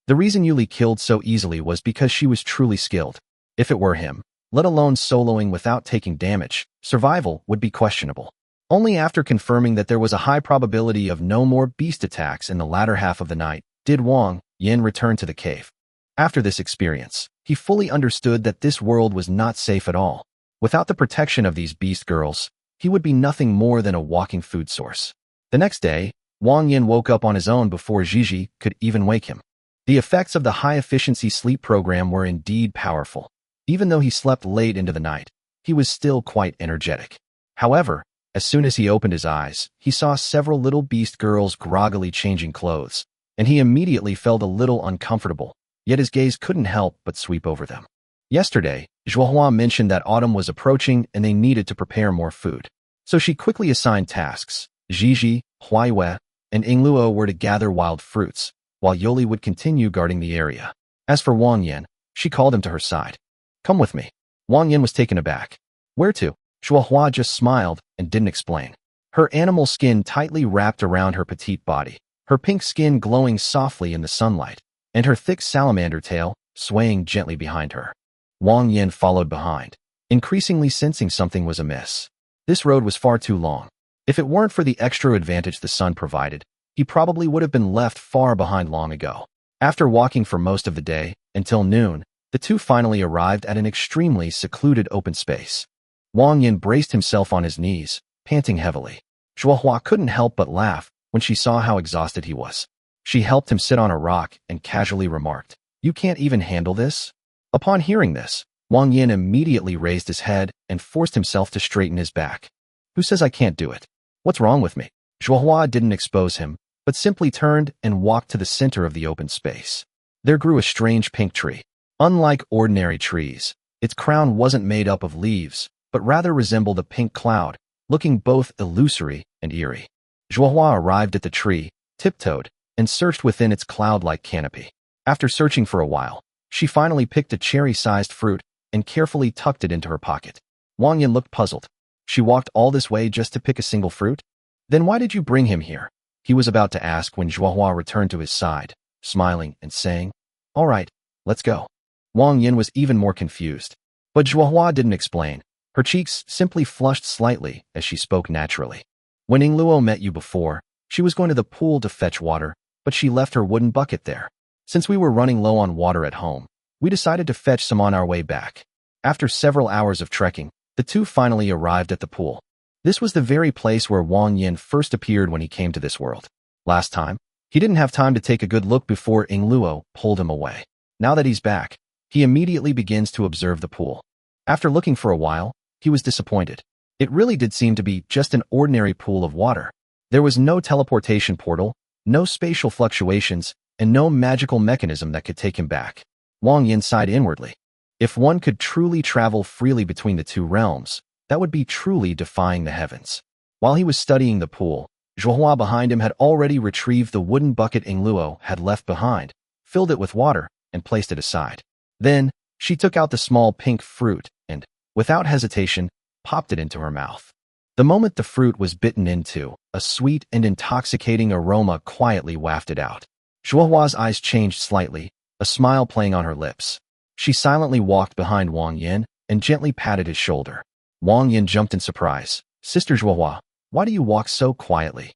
The reason Yuli killed so easily was because she was truly skilled. If it were him, let alone soloing without taking damage, survival would be questionable. Only after confirming that there was a high probability of no more beast attacks in the latter half of the night did Wang Yan return to the cave. After this experience, he fully understood that this world was not safe at all. Without the protection of these beast girls, he would be nothing more than a walking food source. The next day, Wang Yan woke up on his own before Gigi could even wake him. The effects of the high-efficiency sleep program were indeed powerful. Even though he slept late into the night, he was still quite energetic. However, as soon as he opened his eyes, he saw several little beast girls groggily changing clothes, and he immediately felt a little uncomfortable, yet his gaze couldn't help but sweep over them. Yesterday, Zhuohua mentioned that autumn was approaching and they needed to prepare more food. So she quickly assigned tasks. Gigi, Huaiwe, and Yingluo were to gather wild fruits, while Yoli would continue guarding the area. As for Wang Yan, she called him to her side. Come with me. Wang Yan was taken aback. Where to? Zhuohua just smiled and didn't explain. Her animal skin tightly wrapped around her petite body, her pink skin glowing softly in the sunlight, and her thick salamander tail swaying gently behind her. Wang Yan followed behind, increasingly sensing something was amiss. This road was far too long. If it weren't for the extra advantage the sun provided, he probably would have been left far behind long ago. After walking for most of the day, until noon, the two finally arrived at an extremely secluded open space. Wang Yan braced himself on his knees, panting heavily. Zhuohua couldn't help but laugh when she saw how exhausted he was. She helped him sit on a rock and casually remarked, "You can't even handle this?" Upon hearing this, Wang Yan immediately raised his head and forced himself to straighten his back. "Who says I can't do it? What's wrong with me?" Zhuohua didn't expose him, but simply turned and walked to the center of the open space. There grew a strange pink tree. Unlike ordinary trees, its crown wasn't made up of leaves, but rather resembled a pink cloud, looking both illusory and eerie. Zhuohua arrived at the tree, tiptoed, and searched within its cloud-like canopy. After searching for a while, she finally picked a cherry-sized fruit and carefully tucked it into her pocket. Wang Yan looked puzzled. She walked all this way just to pick a single fruit? Then why did you bring him here? He was about to ask when Zhuohua returned to his side, smiling and saying, "All right, let's go." Wang Yan was even more confused. But Zhuohua didn't explain. Her cheeks simply flushed slightly as she spoke naturally. "When Yingluo met you before, she was going to the pool to fetch water, but she left her wooden bucket there. Since we were running low on water at home, we decided to fetch some on our way back." After several hours of trekking, the two finally arrived at the pool. This was the very place where Wang Yan first appeared when he came to this world. Last time, he didn't have time to take a good look before Yingluo pulled him away. Now that he's back, he immediately begins to observe the pool. After looking for a while, he was disappointed. It really did seem to be just an ordinary pool of water. There was no teleportation portal, no spatial fluctuations, and no magical mechanism that could take him back. Wang Yan sighed inwardly. If one could truly travel freely between the two realms, that would be truly defying the heavens. While he was studying the pool, Zhuohua behind him had already retrieved the wooden bucket Yingluo had left behind, filled it with water, and placed it aside. Then, she took out the small pink fruit and, without hesitation, popped it into her mouth. The moment the fruit was bitten into, a sweet and intoxicating aroma quietly wafted out. Zhuohua's eyes changed slightly, a smile playing on her lips. She silently walked behind Wang Yan and gently patted his shoulder. Wang Yan jumped in surprise. "Sister Zhuohua, why do you walk so quietly?"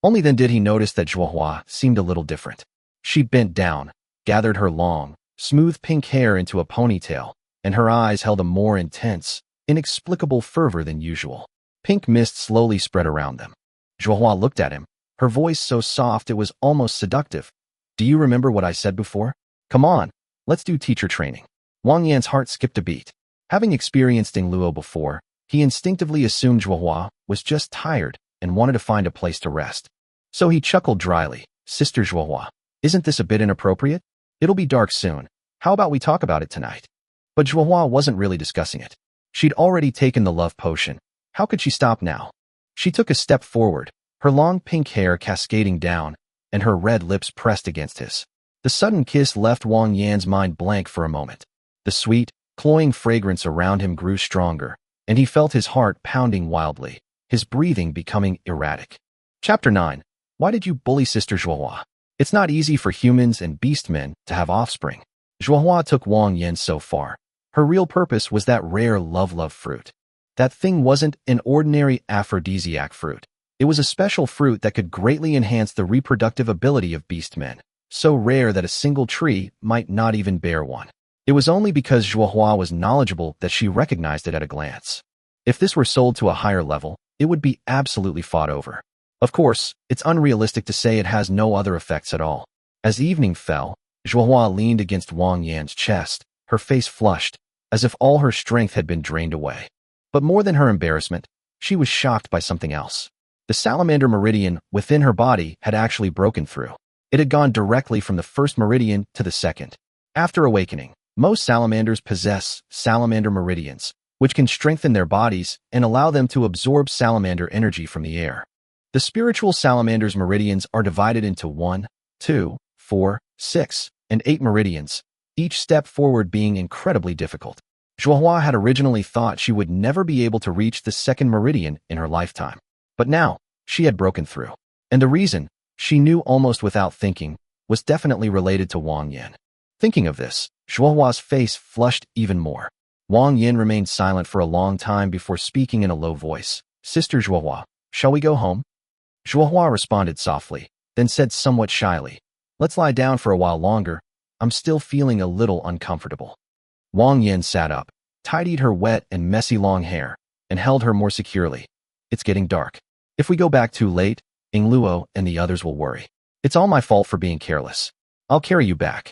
Only then did he notice that Zhuohua seemed a little different. She bent down, gathered her long, smooth pink hair into a ponytail, and her eyes held a more intense, inexplicable fervor than usual. Pink mist slowly spread around them. Zhuohua looked at him, her voice so soft it was almost seductive. "Do you remember what I said before? Come on, let's do teacher training." Wang Yan's heart skipped a beat. Having experienced Yingluo before, he instinctively assumed Zhuohua was just tired and wanted to find a place to rest. So he chuckled dryly. "Sister Zhuohua, isn't this a bit inappropriate? It'll be dark soon. How about we talk about it tonight?" But Zhuohua wasn't really discussing it. She'd already taken the love potion. How could she stop now? She took a step forward, her long pink hair cascading down, and her red lips pressed against his. The sudden kiss left Wang Yan's mind blank for a moment. The sweet, cloying fragrance around him grew stronger, and he felt his heart pounding wildly, his breathing becoming erratic. Chapter 9. Why did you bully Sister Zhuohua? It's not easy for humans and beastmen to have offspring. Zhuohua took Wang Yan so far. Her real purpose was that rare love fruit. That thing wasn't an ordinary aphrodisiac fruit. It was a special fruit that could greatly enhance the reproductive ability of beastmen, so rare that a single tree might not even bear one. It was only because Zhuohua was knowledgeable that she recognized it at a glance. If this were sold to a higher level, it would be absolutely fought over. Of course, it's unrealistic to say it has no other effects at all. As evening fell, Zhuohua leaned against Wang Yan's chest, her face flushed, as if all her strength had been drained away. But more than her embarrassment, she was shocked by something else. The salamander meridian within her body had actually broken through. It had gone directly from the first meridian to the second. After awakening, most salamanders possess salamander meridians, which can strengthen their bodies and allow them to absorb salamander energy from the air. The spiritual salamander's meridians are divided into 1, 2, 4, 6, and 8 meridians, each step forward being incredibly difficult. Zhuohua had originally thought she would never be able to reach the second meridian in her lifetime. But now, she had broken through. And the reason, she knew almost without thinking, was definitely related to Wang Yan. Thinking of this, Zhuohua's face flushed even more. Wang Yan remained silent for a long time before speaking in a low voice. Sister Zhuohua, shall we go home? Zhuohua responded softly, then said somewhat shyly, let's lie down for a while longer. I'm still feeling a little uncomfortable. Wang Yan sat up, tidied her wet and messy long hair, and held her more securely. It's getting dark. If we go back too late, Luo and the others will worry. It's all my fault for being careless. I'll carry you back.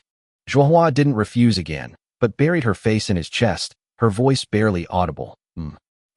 Zhuohua didn't refuse again, but buried her face in his chest, her voice barely audible.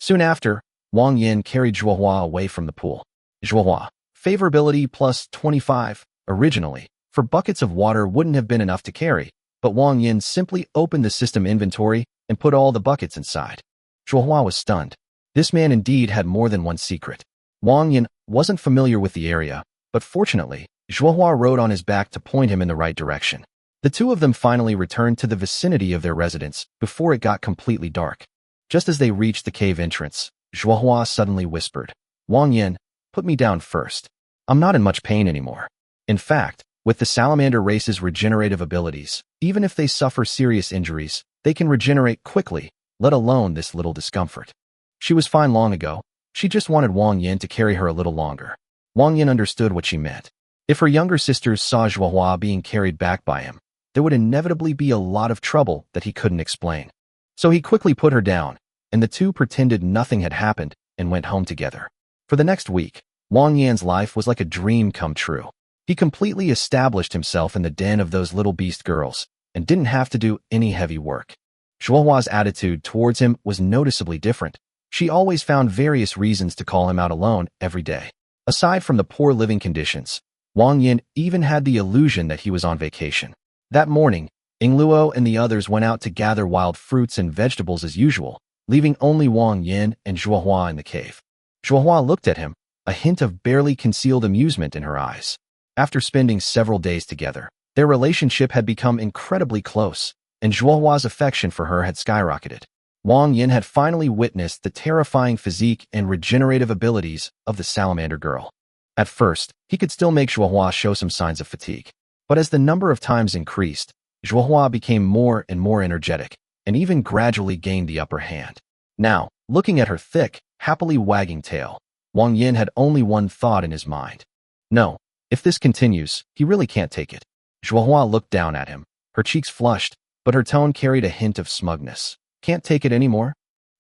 Soon after, Wang Yan carried Zhuohua away from the pool. Zhuohua, favorability plus 25. Originally, for buckets of water wouldn't have been enough to carry, but Wang Yan simply opened the system inventory and put all the buckets inside. Zhuohua was stunned. This man indeed had more than one secret. Wang Yan wasn't familiar with the area, but fortunately, Zhuohua rode on his back to point him in the right direction. The two of them finally returned to the vicinity of their residence before it got completely dark. Just as they reached the cave entrance, Zhuohua suddenly whispered, Wang Yan, put me down first. I'm not in much pain anymore. In fact, with the salamander race's regenerative abilities, even if they suffer serious injuries, they can regenerate quickly, let alone this little discomfort. She was fine long ago. She just wanted Wang Yan to carry her a little longer. Wang Yan understood what she meant. If her younger sisters saw Zhuohua being carried back by him, there would inevitably be a lot of trouble that he couldn't explain. So he quickly put her down, and the two pretended nothing had happened and went home together. For the next week, Wang Yan's life was like a dream come true. He completely established himself in the den of those little beast girls and didn't have to do any heavy work. Zhuohua's attitude towards him was noticeably different. She always found various reasons to call him out alone every day. Aside from the poor living conditions, Wang Yan even had the illusion that he was on vacation. That morning, Luo and the others went out to gather wild fruits and vegetables as usual, leaving only Wang Yan and Zhuohua in the cave. Zhuohua looked at him, a hint of barely concealed amusement in her eyes. After spending several days together, their relationship had become incredibly close, and Zhuohua's affection for her had skyrocketed. Wang Yan had finally witnessed the terrifying physique and regenerative abilities of the salamander girl. At first, he could still make Zhuohua show some signs of fatigue. But as the number of times increased, Zhuohua became more and more energetic, and even gradually gained the upper hand. Now, looking at her thick, happily wagging tail, Wang Yan had only one thought in his mind. No, if this continues, he really can't take it. Zhuohua looked down at him, her cheeks flushed, but her tone carried a hint of smugness. Can't take it anymore?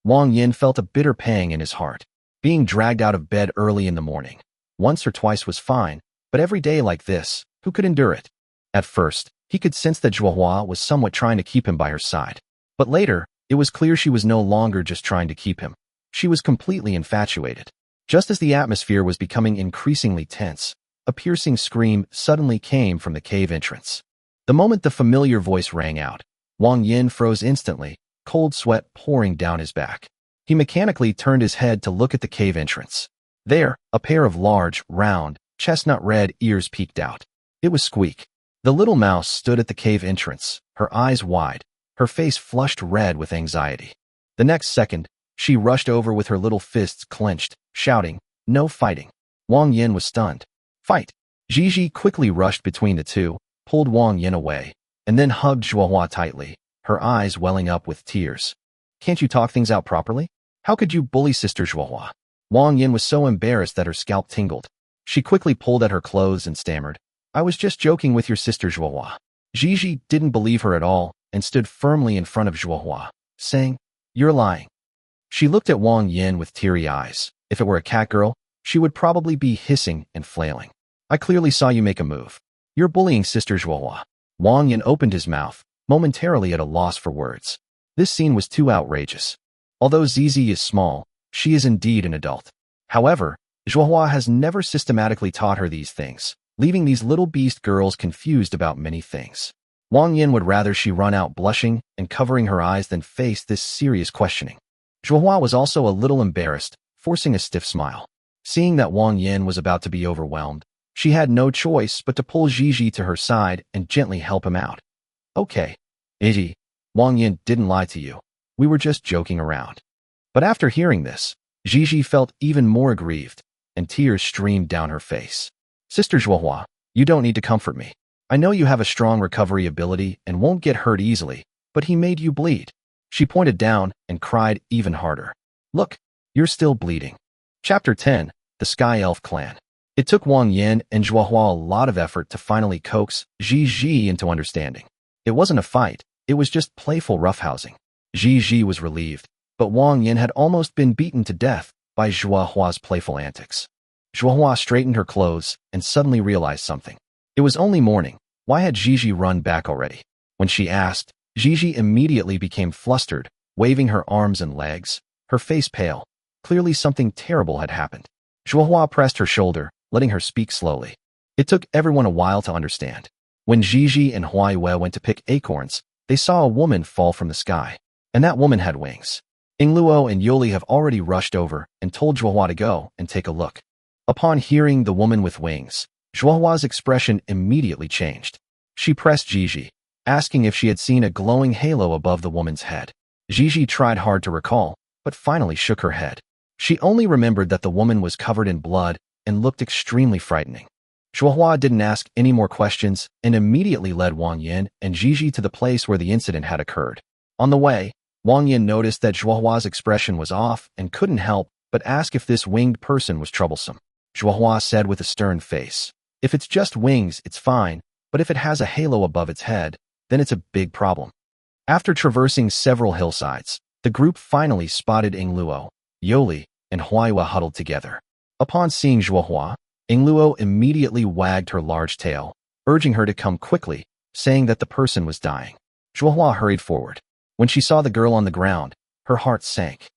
Wang Yan felt a bitter pang in his heart. Being dragged out of bed early in the morning, once or twice was fine, but every day like this, who could endure it? At first, he could sense that Zhuohua was somewhat trying to keep him by her side. But later, it was clear she was no longer just trying to keep him. She was completely infatuated. Just as the atmosphere was becoming increasingly tense, a piercing scream suddenly came from the cave entrance. The moment the familiar voice rang out, Wang Yan froze instantly, cold sweat pouring down his back. He mechanically turned his head to look at the cave entrance. There, a pair of large, round, chestnut-red ears peeked out. It was Squeak. The little mouse stood at the cave entrance, her eyes wide, her face flushed red with anxiety. The next second, she rushed over with her little fists clenched, shouting, "No fighting." Wang Yan was stunned. "Fight!" Gigi quickly rushed between the two, pulled Wang Yan away, and then hugged Zhuohua tightly, her eyes welling up with tears. "Can't you talk things out properly? How could you bully Sister Zhuohua?" Wang Yan was so embarrassed that her scalp tingled. She quickly pulled at her clothes and stammered, "I was just joking with your Sister Zhuohua." Gigi didn't believe her at all and stood firmly in front of Zhuohua, saying, "You're lying." She looked at Wang Yan with teary eyes. If it were a cat girl, she would probably be hissing and flailing. "I clearly saw you make a move. You're bullying Sister Zhuohua." Wang Yan opened his mouth, momentarily at a loss for words. This scene was too outrageous. Although Zizi is small, she is indeed an adult. However, Zhuohua has never systematically taught her these things, leaving these little beast girls confused about many things. Wang Yan would rather she run out blushing and covering her eyes than face this serious questioning. Zhuohua was also a little embarrassed, forcing a stiff smile. Seeing that Wang Yan was about to be overwhelmed, she had no choice but to pull Gigi to her side and gently help him out. "Okay, Gigi, Wang Yan didn't lie to you. We were just joking around." But after hearing this, Gigi felt even more aggrieved, and tears streamed down her face. "Sister Zhuohua, you don't need to comfort me. I know you have a strong recovery ability and won't get hurt easily, but he made you bleed." She pointed down and cried even harder. "Look, you're still bleeding." Chapter 10, The Sky Elf Clan. It took Wang Yan and Zhuohua a lot of effort to finally coax Gigi into understanding. It wasn't a fight, it was just playful roughhousing. Gigi was relieved, but Wang Yan had almost been beaten to death by Zhuohua's playful antics. Zhuohua straightened her clothes and suddenly realized something. It was only morning. Why had Gigi run back already? When she asked, Gigi immediately became flustered, waving her arms and legs, her face pale. Clearly something terrible had happened. Zhuohua pressed her shoulder, letting her speak slowly. It took everyone a while to understand. When Gigi and Huaiwe went to pick acorns, they saw a woman fall from the sky, and that woman had wings. Ingluo and Yoli have already rushed over and told Zhuohua to go and take a look. Upon hearing the woman with wings, Zhuohua's expression immediately changed. She pressed Gigi, asking if she had seen a glowing halo above the woman's head. Gigi tried hard to recall, but finally shook her head. She only remembered that the woman was covered in blood and looked extremely frightening. Zhuohua didn't ask any more questions and immediately led Wang Yan and Gigi to the place where the incident had occurred. On the way, Wang Yan noticed that Zhuohua's expression was off and couldn't help but ask if this winged person was troublesome. Zhuohua said with a stern face, "If it's just wings, it's fine, but if it has a halo above its head, then it's a big problem." After traversing several hillsides, the group finally spotted Ingluo, Yoli, and Huaiwa huddled together. Upon seeing Zhuohua, Ingluo immediately wagged her large tail, urging her to come quickly, saying that the person was dying. Zhuohua hurried forward. When she saw the girl on the ground, her heart sank.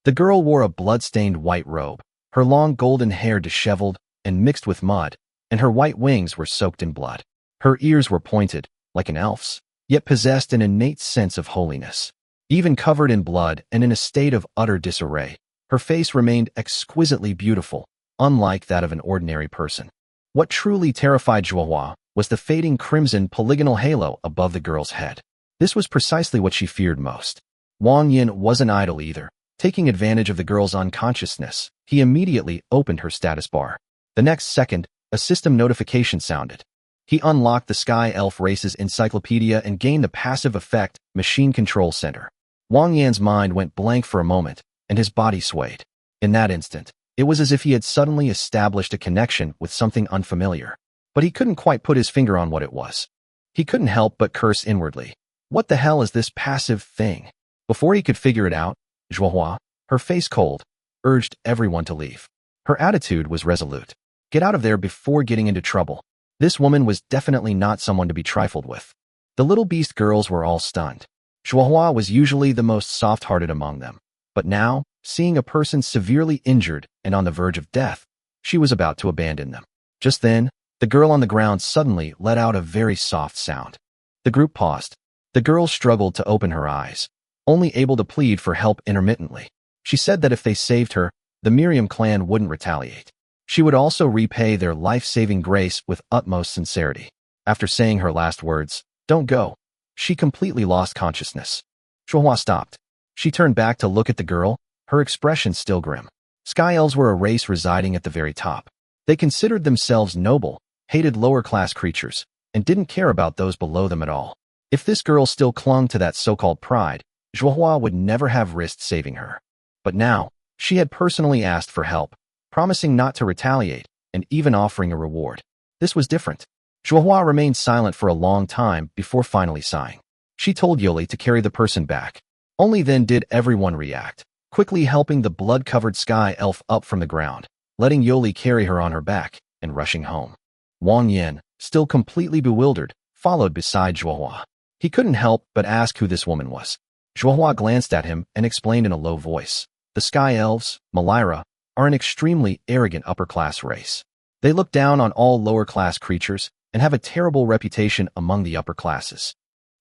The girl wore a blood-stained white robe, her long golden hair disheveled and mixed with mud, and her white wings were soaked in blood. Her ears were pointed, like an elf's, yet possessed an innate sense of holiness. Even covered in blood and in a state of utter disarray, her face remained exquisitely beautiful, unlike that of an ordinary person. What truly terrified Zhuohua was the fading crimson polygonal halo above the girl's head. This was precisely what she feared most. Wang Yan wasn't idle either. Taking advantage of the girl's unconsciousness, he immediately opened her status bar. The next second, a system notification sounded. He unlocked the Sky Elf Race's encyclopedia and gained the passive effect Machine Control Center. Wang Yan's mind went blank for a moment, and his body swayed. In that instant, it was as if he had suddenly established a connection with something unfamiliar. But he couldn't quite put his finger on what it was. He couldn't help but curse inwardly. What the hell is this passive thing? Before he could figure it out, Zhuohua, her face cold, urged everyone to leave. Her attitude was resolute. Get out of there before getting into trouble. This woman was definitely not someone to be trifled with. The little beast girls were all stunned. Zhuohua was usually the most soft-hearted among them, but now, seeing a person severely injured and on the verge of death, she was about to abandon them. Just then, the girl on the ground suddenly let out a very soft sound. The group paused. The girl struggled to open her eyes, only able to plead for help intermittently. She said that if they saved her, the Miriam clan wouldn't retaliate. She would also repay their life-saving grace with utmost sincerity. After saying her last words, "Don't go," she completely lost consciousness. Zhuohua stopped. She turned back to look at the girl, her expression still grim. Sky elves were a race residing at the very top. They considered themselves noble, hated lower-class creatures, and didn't care about those below them at all. If this girl still clung to that so-called pride, Zhuohua would never have risked saving her. But now, she had personally asked for help, promising not to retaliate, and even offering a reward. This was different. Zhuohua remained silent for a long time before finally sighing. She told Yoli to carry the person back. Only then did everyone react, quickly helping the blood-covered sky elf up from the ground, letting Yoli carry her on her back, and rushing home. Wang Yan, still completely bewildered, followed beside Zhuohua. He couldn't help but ask who this woman was. Zhuohua glanced at him and explained in a low voice. The Sky Elves, Malira, are an extremely arrogant upper-class race. They look down on all lower-class creatures and have a terrible reputation among the upper classes.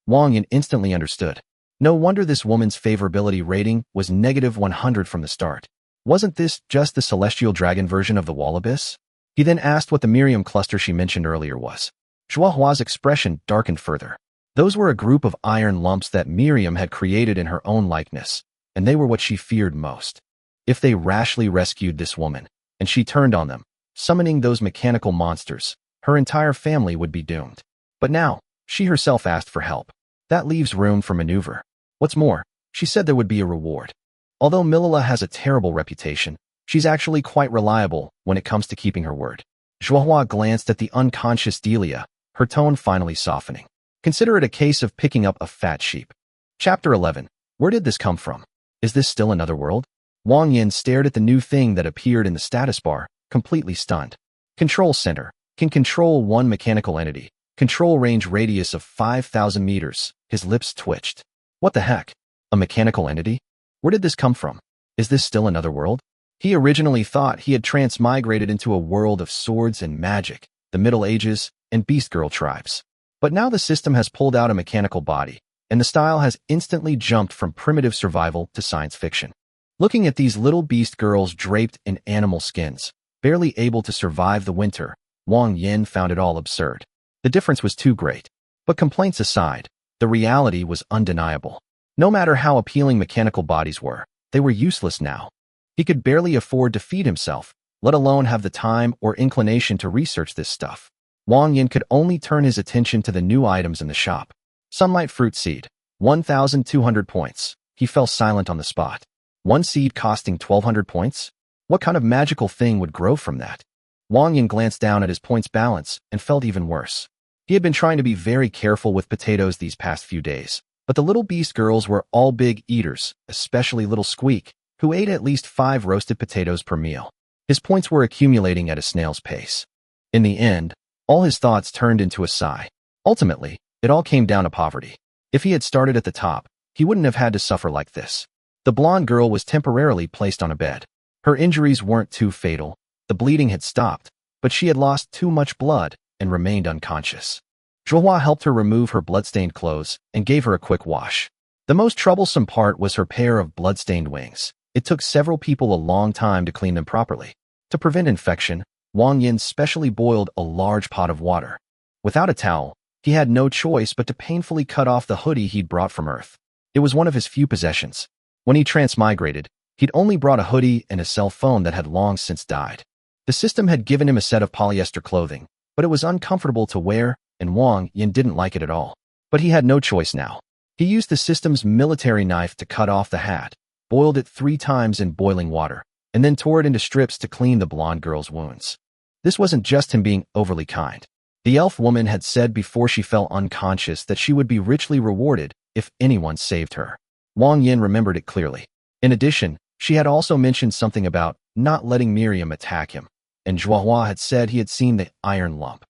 Wang Yan instantly understood. No wonder this woman's favorability rating was -100 from the start. Wasn't this just the celestial dragon version of the Wallabies? He then asked what the Miriam cluster she mentioned earlier was. Zhuohua's expression darkened further. Those were a group of iron lumps that Miriam had created in her own likeness, and they were what she feared most. If they rashly rescued this woman, and she turned on them, summoning those mechanical monsters, her entire family would be doomed. But now, she herself asked for help. That leaves room for maneuver. What's more, she said there would be a reward. Although Milila has a terrible reputation, she's actually quite reliable when it comes to keeping her word. Zhuohua glanced at the unconscious Delia, her tone finally softening. Consider it a case of picking up a fat sheep. Chapter 11. Where did this come from? Is this still another world? Wang Yan stared at the new thing that appeared in the status bar, completely stunned. Control Center. Can control one mechanical entity. Control range radius of 5,000 meters. His lips twitched. What the heck? A mechanical entity? Where did this come from? Is this still another world? He originally thought he had transmigrated into a world of swords and magic, the Middle Ages, and Beast Girl tribes. But now the system has pulled out a mechanical body, and the style has instantly jumped from primitive survival to science fiction. Looking at these little beast girls draped in animal skins, barely able to survive the winter, Wang Yan found it all absurd. The difference was too great. But complaints aside, the reality was undeniable. No matter how appealing mechanical bodies were, they were useless now. He could barely afford to feed himself, let alone have the time or inclination to research this stuff. Wang Yan could only turn his attention to the new items in the shop. Sunlight Fruit Seed, 1,200 points. He fell silent on the spot. One seed costing 1,200 points? What kind of magical thing would grow from that? Wang Yan glanced down at his points balance and felt even worse. He had been trying to be very careful with potatoes these past few days, but the little beast girls were all big eaters, especially little Squeak, who ate at least 5 roasted potatoes per meal. His points were accumulating at a snail's pace. In the end, all his thoughts turned into a sigh. Ultimately, it all came down to poverty. If he had started at the top, he wouldn't have had to suffer like this. The blonde girl was temporarily placed on a bed. Her injuries weren't too fatal. The bleeding had stopped, but she had lost too much blood and remained unconscious. Zhuohua helped her remove her bloodstained clothes and gave her a quick wash. The most troublesome part was her pair of bloodstained wings. It took several people a long time to clean them properly. To prevent infection, Wang Yan specially boiled a large pot of water. Without a towel, he had no choice but to painfully cut off the hoodie he'd brought from Earth. It was one of his few possessions. When he transmigrated, he'd only brought a hoodie and a cell phone that had long since died. The system had given him a set of polyester clothing, but it was uncomfortable to wear, and Wang Yan didn't like it at all. But he had no choice now. He used the system's military knife to cut off the hat, boiled it 3 times in boiling water, and then tore it into strips to clean the blonde girl's wounds. This wasn't just him being overly kind. The elf woman had said before she fell unconscious that she would be richly rewarded if anyone saved her. Wang Yan remembered it clearly. In addition, she had also mentioned something about not letting Miriam attack him, and Zhuohua had said he had seen the iron lump.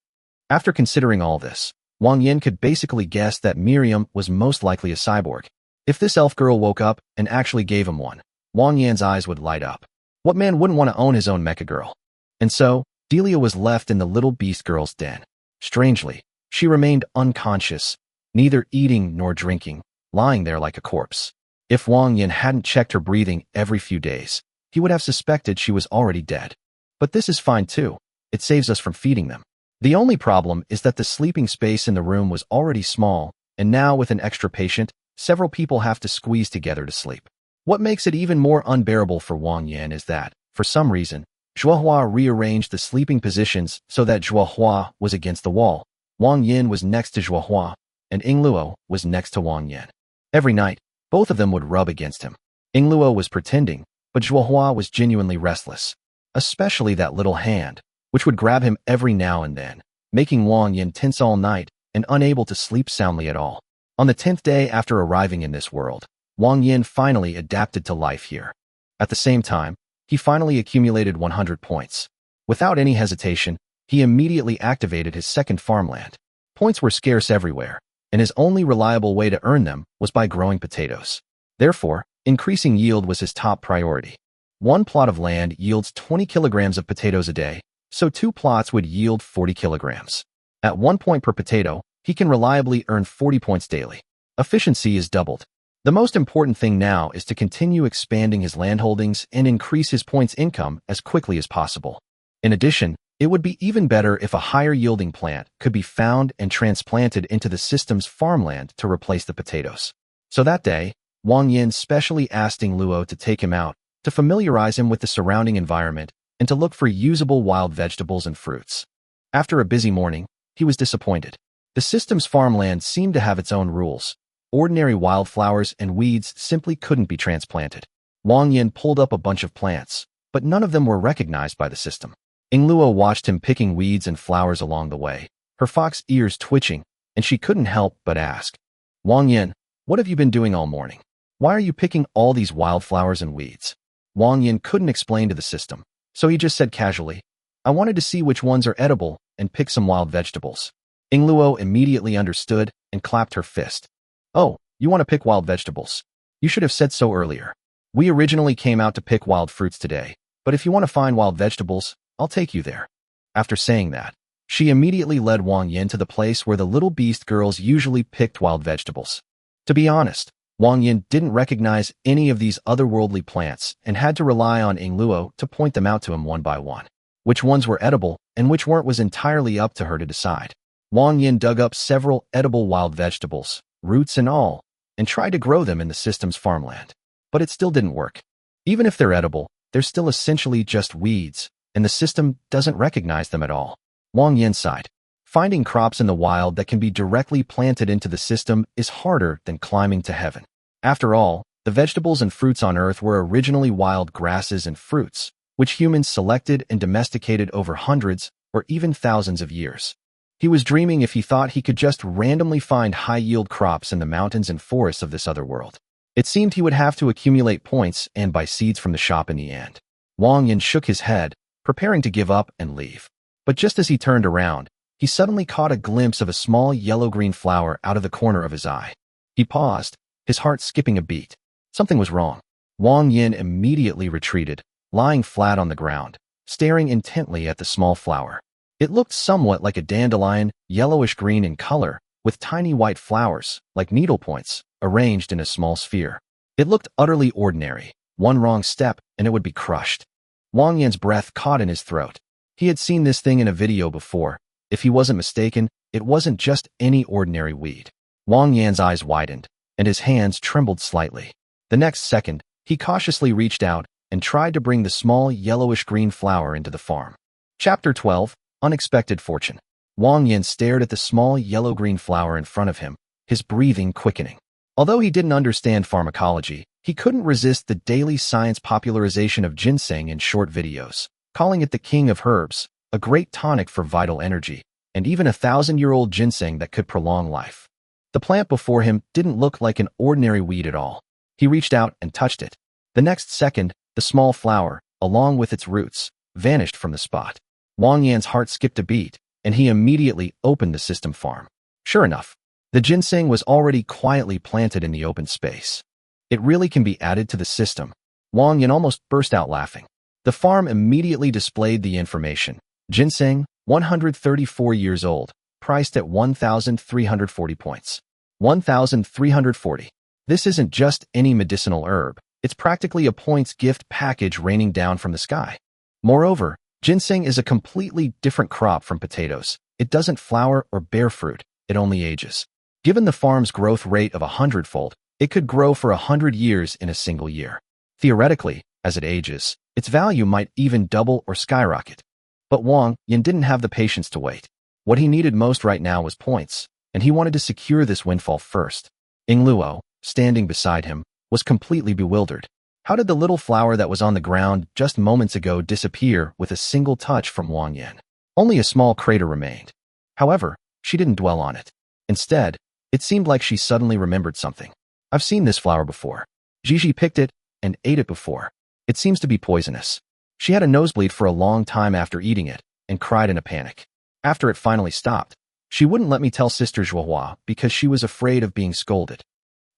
After considering all this, Wang Yan could basically guess that Miriam was most likely a cyborg. If this elf girl woke up and actually gave him one, Wang Yan's eyes would light up. What man wouldn't want to own his own mecha girl? And so, Delia was left in the little beast girl's den. Strangely, she remained unconscious, neither eating nor drinking, lying there like a corpse. If Wang Yan hadn't checked her breathing every few days, he would have suspected she was already dead. But this is fine too. It saves us from feeding them. The only problem is that the sleeping space in the room was already small, and now with an extra patient, several people have to squeeze together to sleep. What makes it even more unbearable for Wang Yan is that, for some reason, Zhuohua rearranged the sleeping positions so that Zhuohua was against the wall, Wang Yan was next to Zhuohua, and Yingluo was next to Wang Yan. Every night, both of them would rub against him. Yingluo was pretending, but Zhuohua was genuinely restless, especially that little hand, which would grab him every now and then, making Wang Yan tense all night and unable to sleep soundly at all. On the 10th day after arriving in this world, Wang Yan finally adapted to life here. At the same time, he finally accumulated 100 points. Without any hesitation, he immediately activated his second farmland. Points were scarce everywhere, and his only reliable way to earn them was by growing potatoes. Therefore, increasing yield was his top priority. One plot of land yields 20 kilograms of potatoes a day, so 2 plots would yield 40 kilograms. At 1 point per potato, he can reliably earn 40 points daily. Efficiency is doubled. The most important thing now is to continue expanding his landholdings and increase his points income as quickly as possible. In addition, it would be even better if a higher-yielding plant could be found and transplanted into the system's farmland to replace the potatoes. So that day, Wang Yan specially asked Yingluo to take him out, to familiarize him with the surrounding environment, and to look for usable wild vegetables and fruits. After a busy morning, he was disappointed. The system's farmland seemed to have its own rules. Ordinary wildflowers and weeds simply couldn't be transplanted. Wang Yan pulled up a bunch of plants, but none of them were recognized by the system. Yingluo watched him picking weeds and flowers along the way, her fox ears twitching, and she couldn't help but ask, "Wang Yan, what have you been doing all morning? Why are you picking all these wildflowers and weeds?" Wang Yan couldn't explain to the system, so he just said casually, "I wanted to see which ones are edible and pick some wild vegetables." Yingluo immediately understood and clapped her fist. "Oh, you want to pick wild vegetables? You should have said so earlier. We originally came out to pick wild fruits today, but if you want to find wild vegetables, I'll take you there." After saying that, she immediately led Wang Yan to the place where the little beast girls usually picked wild vegetables. To be honest, Wang Yan didn't recognize any of these otherworldly plants and had to rely on Yingluo to point them out to him one by one. Which ones were edible and which weren't was entirely up to her to decide. Wang Yan dug up several edible wild vegetables, roots and all, and tried to grow them in the system's farmland. But it still didn't work. Even if they're edible, they're still essentially just weeds, and the system doesn't recognize them at all. Wang Yan sighed. Finding crops in the wild that can be directly planted into the system is harder than climbing to heaven. After all, the vegetables and fruits on Earth were originally wild grasses and fruits, which humans selected and domesticated over hundreds or even thousands of years. He was dreaming if he thought he could just randomly find high-yield crops in the mountains and forests of this other world. It seemed he would have to accumulate points and buy seeds from the shop in the end. Wang Yan shook his head, preparing to give up and leave. But just as he turned around, he suddenly caught a glimpse of a small yellow-green flower out of the corner of his eye. He paused, his heart skipping a beat. Something was wrong. Wang Yan immediately retreated, lying flat on the ground, staring intently at the small flower. It looked somewhat like a dandelion, yellowish-green in color, with tiny white flowers, like needlepoints, arranged in a small sphere. It looked utterly ordinary. One wrong step, and it would be crushed. Wang Yan's breath caught in his throat. He had seen this thing in a video before. If he wasn't mistaken, it wasn't just any ordinary weed. Wang Yan's eyes widened, and his hands trembled slightly. The next second, he cautiously reached out and tried to bring the small yellowish-green flower into the farm. Chapter 12, Unexpected Fortune. Wang Yan stared at the small yellow-green flower in front of him, his breathing quickening. Although he didn't understand pharmacology, he couldn't resist the daily science popularization of ginseng in short videos, calling it the king of herbs, a great tonic for vital energy, and even a 1,000-year-old ginseng that could prolong life. The plant before him didn't look like an ordinary weed at all. He reached out and touched it. The next second, the small flower, along with its roots, vanished from the spot. Wang Yan's heart skipped a beat, and he immediately opened the system farm. Sure enough, the ginseng was already quietly planted in the open space. It really can be added to the system. Wang Yan almost burst out laughing. The farm immediately displayed the information. Ginseng, 134 years old, priced at 1,340 points. 1,340. This isn't just any medicinal herb. It's practically a points gift package raining down from the sky. Moreover, ginseng is a completely different crop from potatoes. It doesn't flower or bear fruit, it only ages. Given the farm's growth rate of 100-fold, it could grow for 100 years in a single year. Theoretically, as it ages, its value might even double or skyrocket. But Wang Yan didn't have the patience to wait. What he needed most right now was points, and he wanted to secure this windfall first. Ying Luo, standing beside him, was completely bewildered. How did the little flower that was on the ground just moments ago disappear with a single touch from Wang Yan? Only a small crater remained. However, she didn't dwell on it. Instead, it seemed like she suddenly remembered something. I've seen this flower before. Gigi picked it and ate it before. It seems to be poisonous. She had a nosebleed for a long time after eating it and cried in a panic. After it finally stopped, she wouldn't let me tell Sister Zhuohua because she was afraid of being scolded.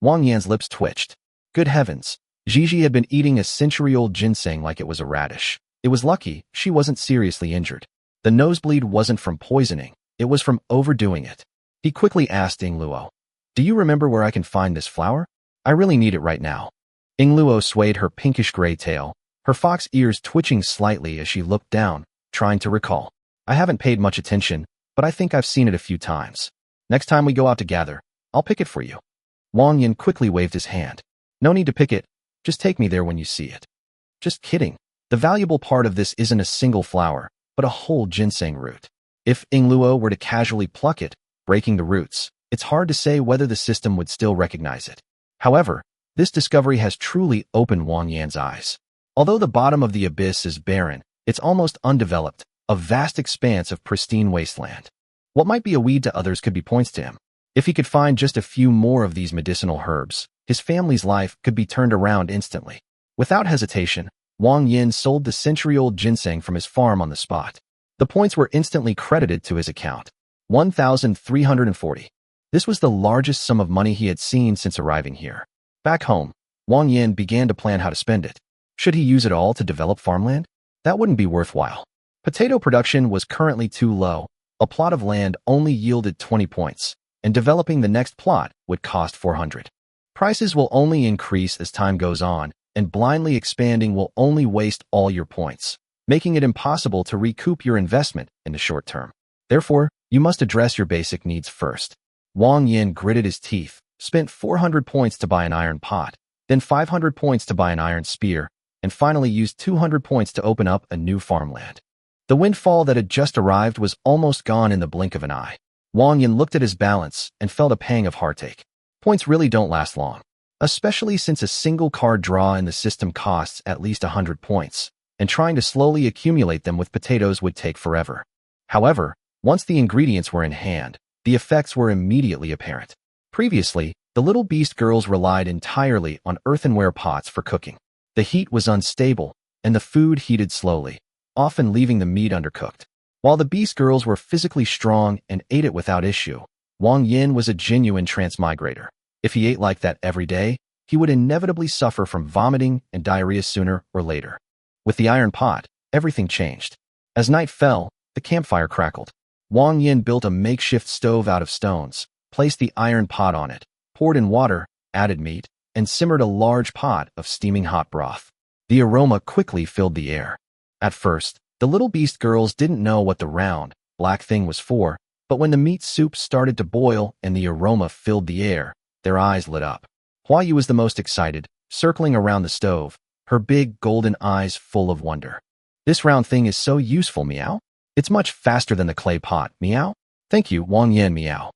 Wang Yan's lips twitched. Good heavens, Gigi had been eating a century-old ginseng like it was a radish. It was lucky she wasn't seriously injured. The nosebleed wasn't from poisoning, it was from overdoing it. He quickly asked Ying Luo, "Do you remember where I can find this flower? I really need it right now." Ying Luo swayed her pinkish-gray tail, her fox ears twitching slightly as she looked down, trying to recall. "I haven't paid much attention, but I think I've seen it a few times. Next time we go out to gather, I'll pick it for you." Wang Yan quickly waved his hand. "No need to pick it, just take me there when you see it." "Just kidding. The valuable part of this isn't a single flower, but a whole ginseng root. If Ying Luo were to casually pluck it, breaking the roots, it's hard to say whether the system would still recognize it." However, this discovery has truly opened Wang Yan's eyes. Although the bottom of the abyss is barren, it's almost undeveloped, a vast expanse of pristine wasteland. What might be a weed to others could be points to him. If he could find just a few more of these medicinal herbs, his family's life could be turned around instantly. Without hesitation, Wang Yan sold the century-old ginseng from his farm on the spot. The points were instantly credited to his account. 1,340. This was the largest sum of money he had seen since arriving here. Back home, Wang Yan began to plan how to spend it. Should he use it all to develop farmland? That wouldn't be worthwhile. Potato production was currently too low. A plot of land only yielded 20 points, and developing the next plot would cost 400. Prices will only increase as time goes on, and blindly expanding will only waste all your points, making it impossible to recoup your investment in the short term. Therefore, you must address your basic needs first. Wang Yan gritted his teeth, spent 400 points to buy an iron pot, then 500 points to buy an iron spear, and finally used 200 points to open up a new farmland. The windfall that had just arrived was almost gone in the blink of an eye. Wang Yan looked at his balance and felt a pang of heartache. Points really don't last long, especially since a single card draw in the system costs at least 100 points, and trying to slowly accumulate them with potatoes would take forever. However, once the ingredients were in hand, the effects were immediately apparent. Previously, the little beast girls relied entirely on earthenware pots for cooking. The heat was unstable, and the food heated slowly, often leaving the meat undercooked. While the beast girls were physically strong and ate it without issue, Wang Yan was a genuine transmigrator. If he ate like that every day, he would inevitably suffer from vomiting and diarrhea sooner or later. With the iron pot, everything changed. As night fell, the campfire crackled. Wang Yan built a makeshift stove out of stones, placed the iron pot on it, poured in water, added meat, and simmered a large pot of steaming hot broth. The aroma quickly filled the air. At first, the little beast girls didn't know what the round, black thing was for, but when the meat soup started to boil and the aroma filled the air, their eyes lit up. Hua Yu was the most excited, circling around the stove, her big golden eyes full of wonder. "This round thing is so useful, meow. It's much faster than the clay pot, meow." "Thank you, Wang Yan, meow."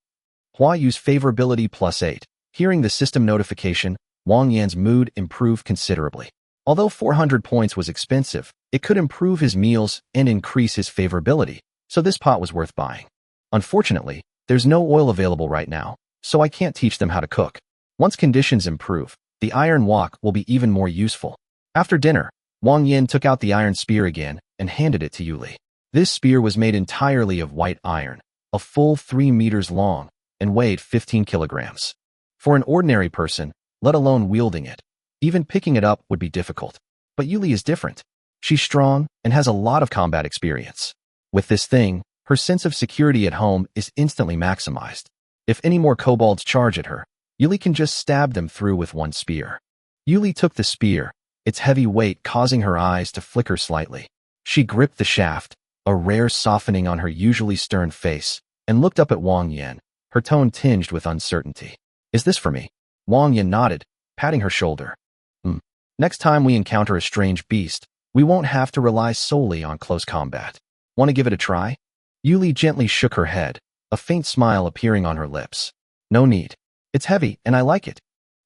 Hua Yu's favorability +8. Hearing the system notification, Wang Yan's mood improved considerably. Although 400 points was expensive, it could improve his meals and increase his favorability, so this pot was worth buying. Unfortunately, there's no oil available right now, so I can't teach them how to cook. Once conditions improve, the iron wok will be even more useful. After dinner, Wang Yan took out the iron spear again and handed it to Yuli. This spear was made entirely of white iron, a full 3 meters long, and weighed 15 kilograms. For an ordinary person, let alone wielding it, even picking it up would be difficult. But Yuli is different. She's strong and has a lot of combat experience. With this thing, her sense of security at home is instantly maximized. If any more kobolds charge at her, Yuli can just stab them through with one spear. Yuli took the spear, its heavy weight causing her eyes to flicker slightly. She gripped the shaft, a rare softening on her usually stern face, and looked up at Wang Yan, her tone tinged with uncertainty. Is this for me? Wang Yan nodded, patting her shoulder. Next time we encounter a strange beast, we won't have to rely solely on close combat. Want to give it a try? Yuli gently shook her head, a faint smile appearing on her lips. No need. It's heavy, and I like it.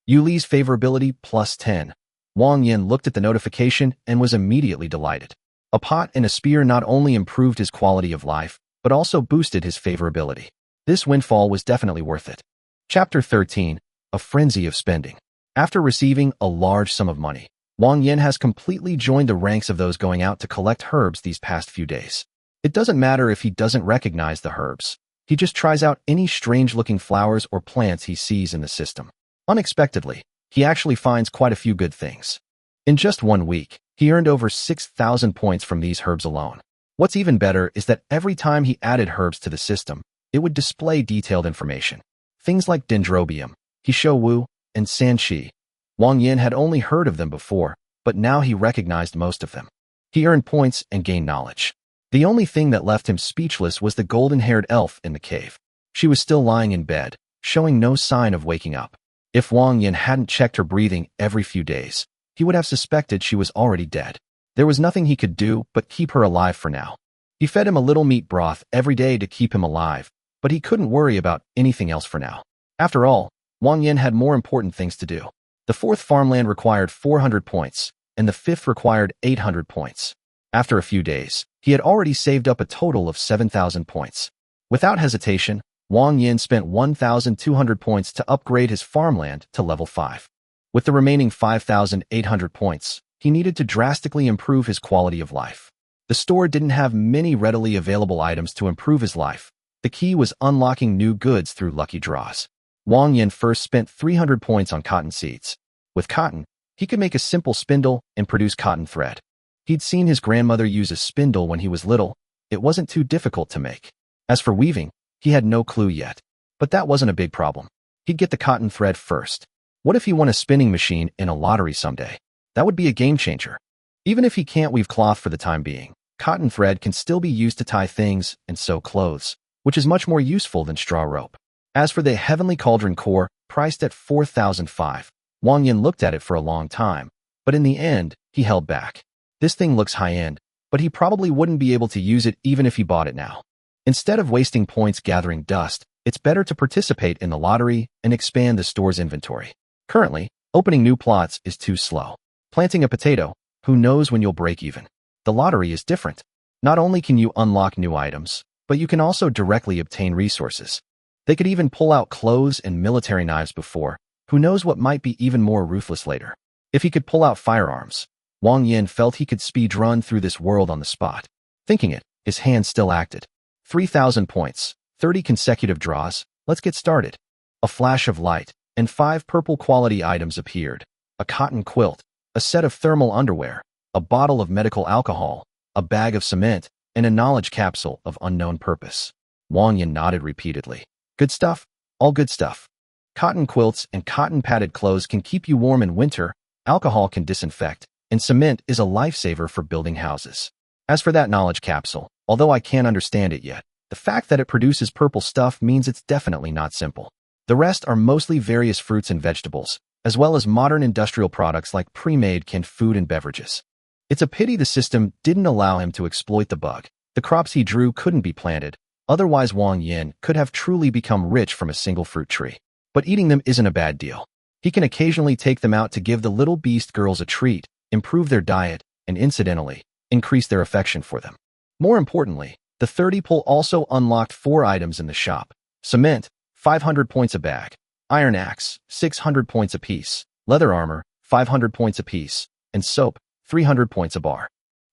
Yuli's favorability +10. Wang Yan looked at the notification and was immediately delighted. A pot and a spear not only improved his quality of life, but also boosted his favorability. This windfall was definitely worth it. Chapter 13. A Frenzy of Spending. After receiving a large sum of money, Wang Yan has completely joined the ranks of those going out to collect herbs these past few days. It doesn't matter if he doesn't recognize the herbs. He just tries out any strange-looking flowers or plants he sees in the system. Unexpectedly, he actually finds quite a few good things. In just 1 week, he earned over 6,000 points from these herbs alone. What's even better is that every time he added herbs to the system, it would display detailed information. Things like dendrobium, hishowu, and sanshi. Wang Yan had only heard of them before, but now he recognized most of them. He earned points and gained knowledge. The only thing that left him speechless was the golden-haired elf in the cave. She was still lying in bed, showing no sign of waking up. If Wang Yan hadn't checked her breathing every few days, he would have suspected she was already dead. There was nothing he could do but keep her alive for now. He fed him a little meat broth every day to keep him alive, but he couldn't worry about anything else for now. After all, Wang Yan had more important things to do. The 4th farmland required 400 points, and the 5th required 800 points. After a few days, he had already saved up a total of 7,000 points. Without hesitation, Wang Yan spent 1,200 points to upgrade his farmland to level 5. With the remaining 5,800 points, he needed to drastically improve his quality of life. The store didn't have many readily available items to improve his life. The key was unlocking new goods through lucky draws. Wang Yan first spent 300 points on cotton seeds. With cotton, he could make a simple spindle and produce cotton thread. He'd seen his grandmother use a spindle when he was little. It wasn't too difficult to make. As for weaving, he had no clue yet. But that wasn't a big problem. He'd get the cotton thread first. What if he won a spinning machine in a lottery someday? That would be a game changer. Even if he can't weave cloth for the time being, cotton thread can still be used to tie things and sew clothes, which is much more useful than straw rope. As for the Heavenly Cauldron core, priced at 4,005, Wang Yan looked at it for a long time, but in the end, he held back. This thing looks high-end, but he probably wouldn't be able to use it even if he bought it now. Instead of wasting points gathering dust, it's better to participate in the lottery and expand the store's inventory. Currently, opening new plots is too slow. Planting a potato, who knows when you'll break even. The lottery is different. Not only can you unlock new items, but you can also directly obtain resources. They could even pull out clothes and military knives before. Who knows what might be even more ruthless later. If he could pull out firearms, Wang Yan felt he could speedrun through this world on the spot. Thinking it, his hand still acted. 3,000 points, 30 consecutive draws, let's get started. A flash of light, and 5 purple quality items appeared. A cotton quilt, a set of thermal underwear, a bottle of medical alcohol, a bag of cement, and a knowledge capsule of unknown purpose. Wang Yan nodded repeatedly. Good stuff? All good stuff. Cotton quilts and cotton padded clothes can keep you warm in winter, alcohol can disinfect, and cement is a lifesaver for building houses. As for that knowledge capsule, although I can't understand it yet, the fact that it produces purple stuff means it's definitely not simple. The rest are mostly various fruits and vegetables, as well as modern industrial products like pre-made canned food and beverages. It's a pity the system didn't allow him to exploit the bug. The crops he drew couldn't be planted, otherwise Wang Yan could have truly become rich from a single fruit tree. But eating them isn't a bad deal. He can occasionally take them out to give the little beast girls a treat, improve their diet, and incidentally, increase their affection for them. More importantly, the 30 pull also unlocked 4 items in the shop. Cement, 500 points a bag. Iron axe, 600 points apiece. Leather armor, 500 points apiece. And soap, 300 points a bar.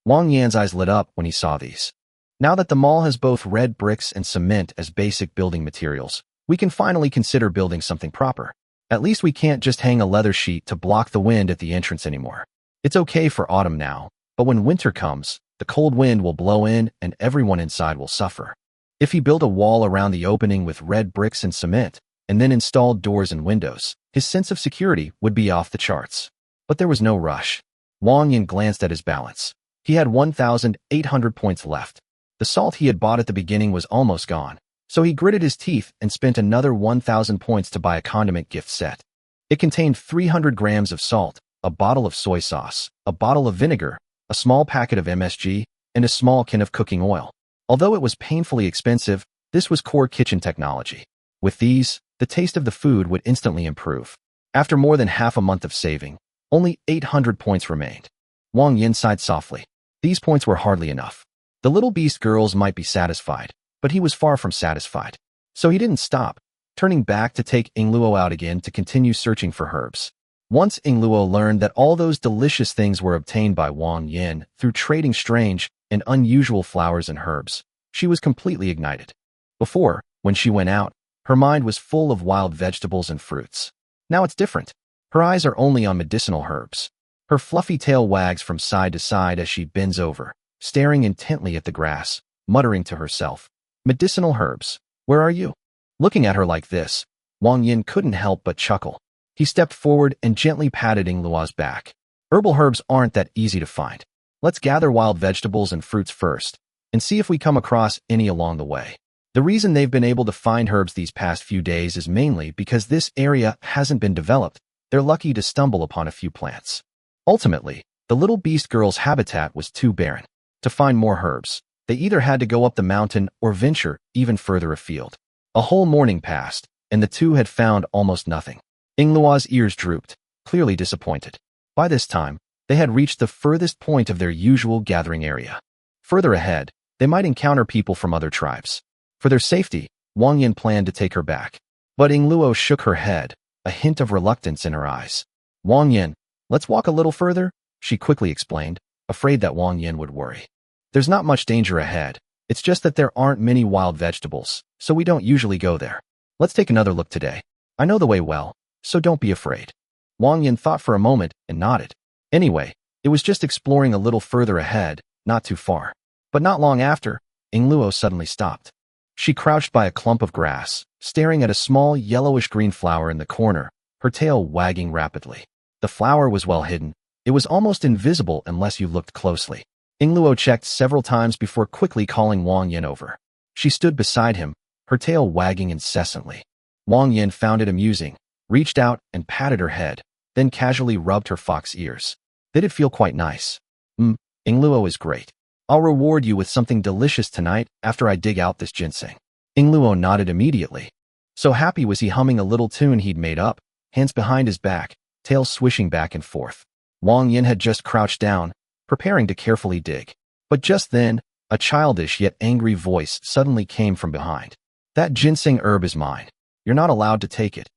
Wang Yan's eyes lit up when he saw these. Now that the mall has both red bricks and cement as basic building materials, we can finally consider building something proper. At least we can't just hang a leather sheet to block the wind at the entrance anymore. It's okay for autumn now, but when winter comes, the cold wind will blow in and everyone inside will suffer. If he built a wall around the opening with red bricks and cement, and then installed doors and windows, his sense of security would be off the charts. But there was no rush. Wang Yan glanced at his balance. He had 1,800 points left. The salt he had bought at the beginning was almost gone, so he gritted his teeth and spent another 1,000 points to buy a condiment gift set. It contained 300 grams of salt, a bottle of soy sauce, a bottle of vinegar, a small packet of MSG, and a small can of cooking oil. Although it was painfully expensive, this was core kitchen technology. With these, the taste of the food would instantly improve. After more than half a month of saving, only 800 points remained. Wang Yan sighed softly. These points were hardly enough. The little beast girls might be satisfied, but he was far from satisfied. So he didn't stop, turning back to take Ingluo out again to continue searching for herbs. Once Ingluo learned that all those delicious things were obtained by Wang Yan through trading strange and unusual flowers and herbs, she was completely ignited. Before, when she went out, her mind was full of wild vegetables and fruits. Now it's different. Her eyes are only on medicinal herbs. Her fluffy tail wags from side to side as she bends over, staring intently at the grass, muttering to herself, "Medicinal herbs, where are you?" Looking at her like this, Wang Yan couldn't help but chuckle. He stepped forward and gently patted Ingluo's back. "Herbal herbs aren't that easy to find. Let's gather wild vegetables and fruits first, and see if we come across any along the way." The reason they've been able to find herbs these past few days is mainly because this area hasn't been developed. They're lucky to stumble upon a few plants. Ultimately, the little beast girl's habitat was too barren. To find more herbs, they either had to go up the mountain or venture even further afield. A whole morning passed, and the two had found almost nothing. Ingluo's ears drooped, clearly disappointed. By this time, they had reached the furthest point of their usual gathering area. Further ahead, they might encounter people from other tribes. For their safety, Wang Yan planned to take her back. But Ingluo shook her head, a hint of reluctance in her eyes. "Wang Yan, let's walk a little further," she quickly explained, afraid that Wang Yan would worry. "There's not much danger ahead. It's just that there aren't many wild vegetables, so we don't usually go there. Let's take another look today. I know the way well, so don't be afraid." Wang Yan thought for a moment and nodded. Anyway, it was just exploring a little further ahead, not too far. But not long after, Ingluo suddenly stopped. She crouched by a clump of grass, staring at a small yellowish-green flower in the corner, her tail wagging rapidly. The flower was well hidden. It was almost invisible unless you looked closely. Ingluo checked several times before quickly calling Wang Yan over. She stood beside him, her tail wagging incessantly. Wang Yan found it amusing, reached out and patted her head, then casually rubbed her fox ears. They did feel quite nice. Ingluo is great. I'll reward you with something delicious tonight after I dig out this ginseng." Ingluo nodded immediately. So happy was he, humming a little tune he'd made up, hands behind his back, tail swishing back and forth. Wang Yan had just crouched down, preparing to carefully dig. But just then, a childish yet angry voice suddenly came from behind. "That ginseng herb is mine. You're not allowed to take it."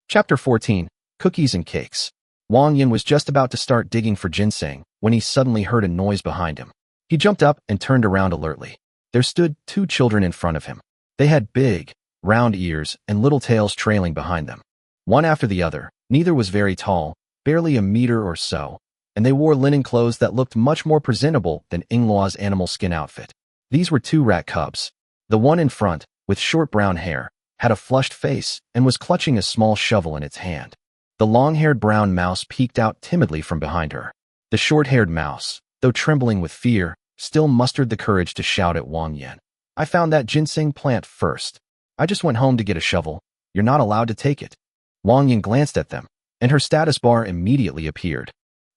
Chapter 14, Cookies and Cakes. Wang Yan was just about to start digging for ginseng when he suddenly heard a noise behind him. He jumped up and turned around alertly. There stood two children in front of him. They had big, round ears and little tails trailing behind them. One after the other, neither was very tall, barely a meter or so, and they wore linen clothes that looked much more presentable than Ingluo's animal skin outfit. These were two rat cubs. The one in front, with short brown hair, had a flushed face and was clutching a small shovel in its hand. The long-haired brown mouse peeked out timidly from behind her. The short-haired mouse, though trembling with fear, still mustered the courage to shout at Wang Yan. "I found that ginseng plant first. I just went home to get a shovel. You're not allowed to take it." Wang Yan glanced at them, and her status bar immediately appeared.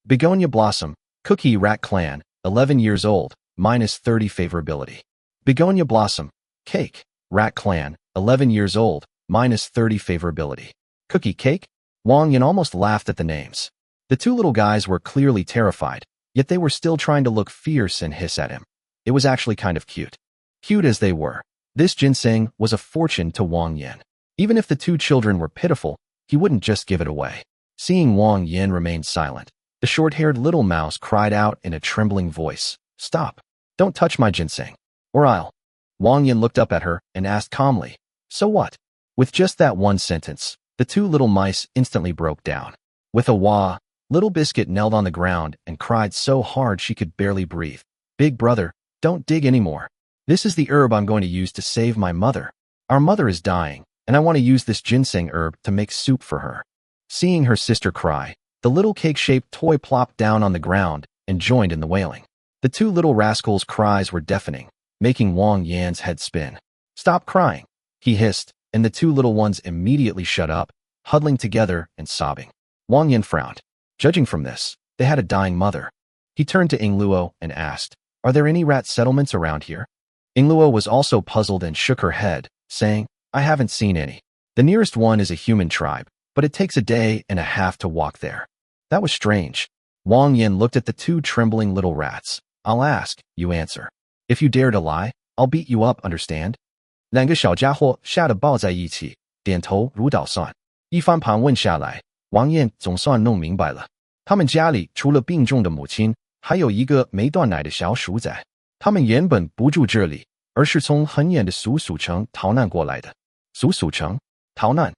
Begonia Blossom, Cookie Rat Clan, 11 years old, -30 favorability. Begonia Blossom, Cake, Rat Clan, 11 years old, -30 favorability. Cookie Cake? Wang Yan almost laughed at the names. The two little guys were clearly terrified, yet they were still trying to look fierce and hiss at him. It was actually kind of cute. Cute as they were, this ginseng was a fortune to Wang Yan. Even if the two children were pitiful, he wouldn't just give it away. Seeing Wang Yan remain silent, the short-haired little mouse cried out in a trembling voice, "Stop! Don't touch my ginseng, or I'll..." Wang Yan looked up at her and asked calmly, "So what?" With just that one sentence, the two little mice instantly broke down. With a wah, Little Biscuit knelt on the ground and cried so hard she could barely breathe. "Big brother, don't dig anymore. This is the herb I'm going to use to save my mother. Our mother is dying, and I want to use this ginseng herb to make soup for her." Seeing her sister cry, The little cake-shaped toy plopped down on the ground and joined in the wailing. The two little rascals' cries were deafening, making Wang Yan's head spin. "Stop crying," he hissed, and the two little ones immediately shut up, huddling together and sobbing. Wang Yan frowned. Judging from this, they had a dying mother. He turned to Luo and asked, "Are there any rat settlements around here?" Luo was also puzzled and shook her head, saying, "I haven't seen any. The nearest one is a human tribe, but it takes a day and a half to walk there." That was strange. Wang Yan looked at the two trembling little rats. "I'll ask, you answer. If you dare to lie, I'll beat you up, understand?"两个小家伙吓得抱在一起，点头如捣蒜。一番盘问下来，王燕总算弄明白了。他们家里除了病重的母亲，还有一个没断奶的小鼠仔。他们原本不住这里，而是从很远的苏苏城逃难过来的。苏苏城？逃难？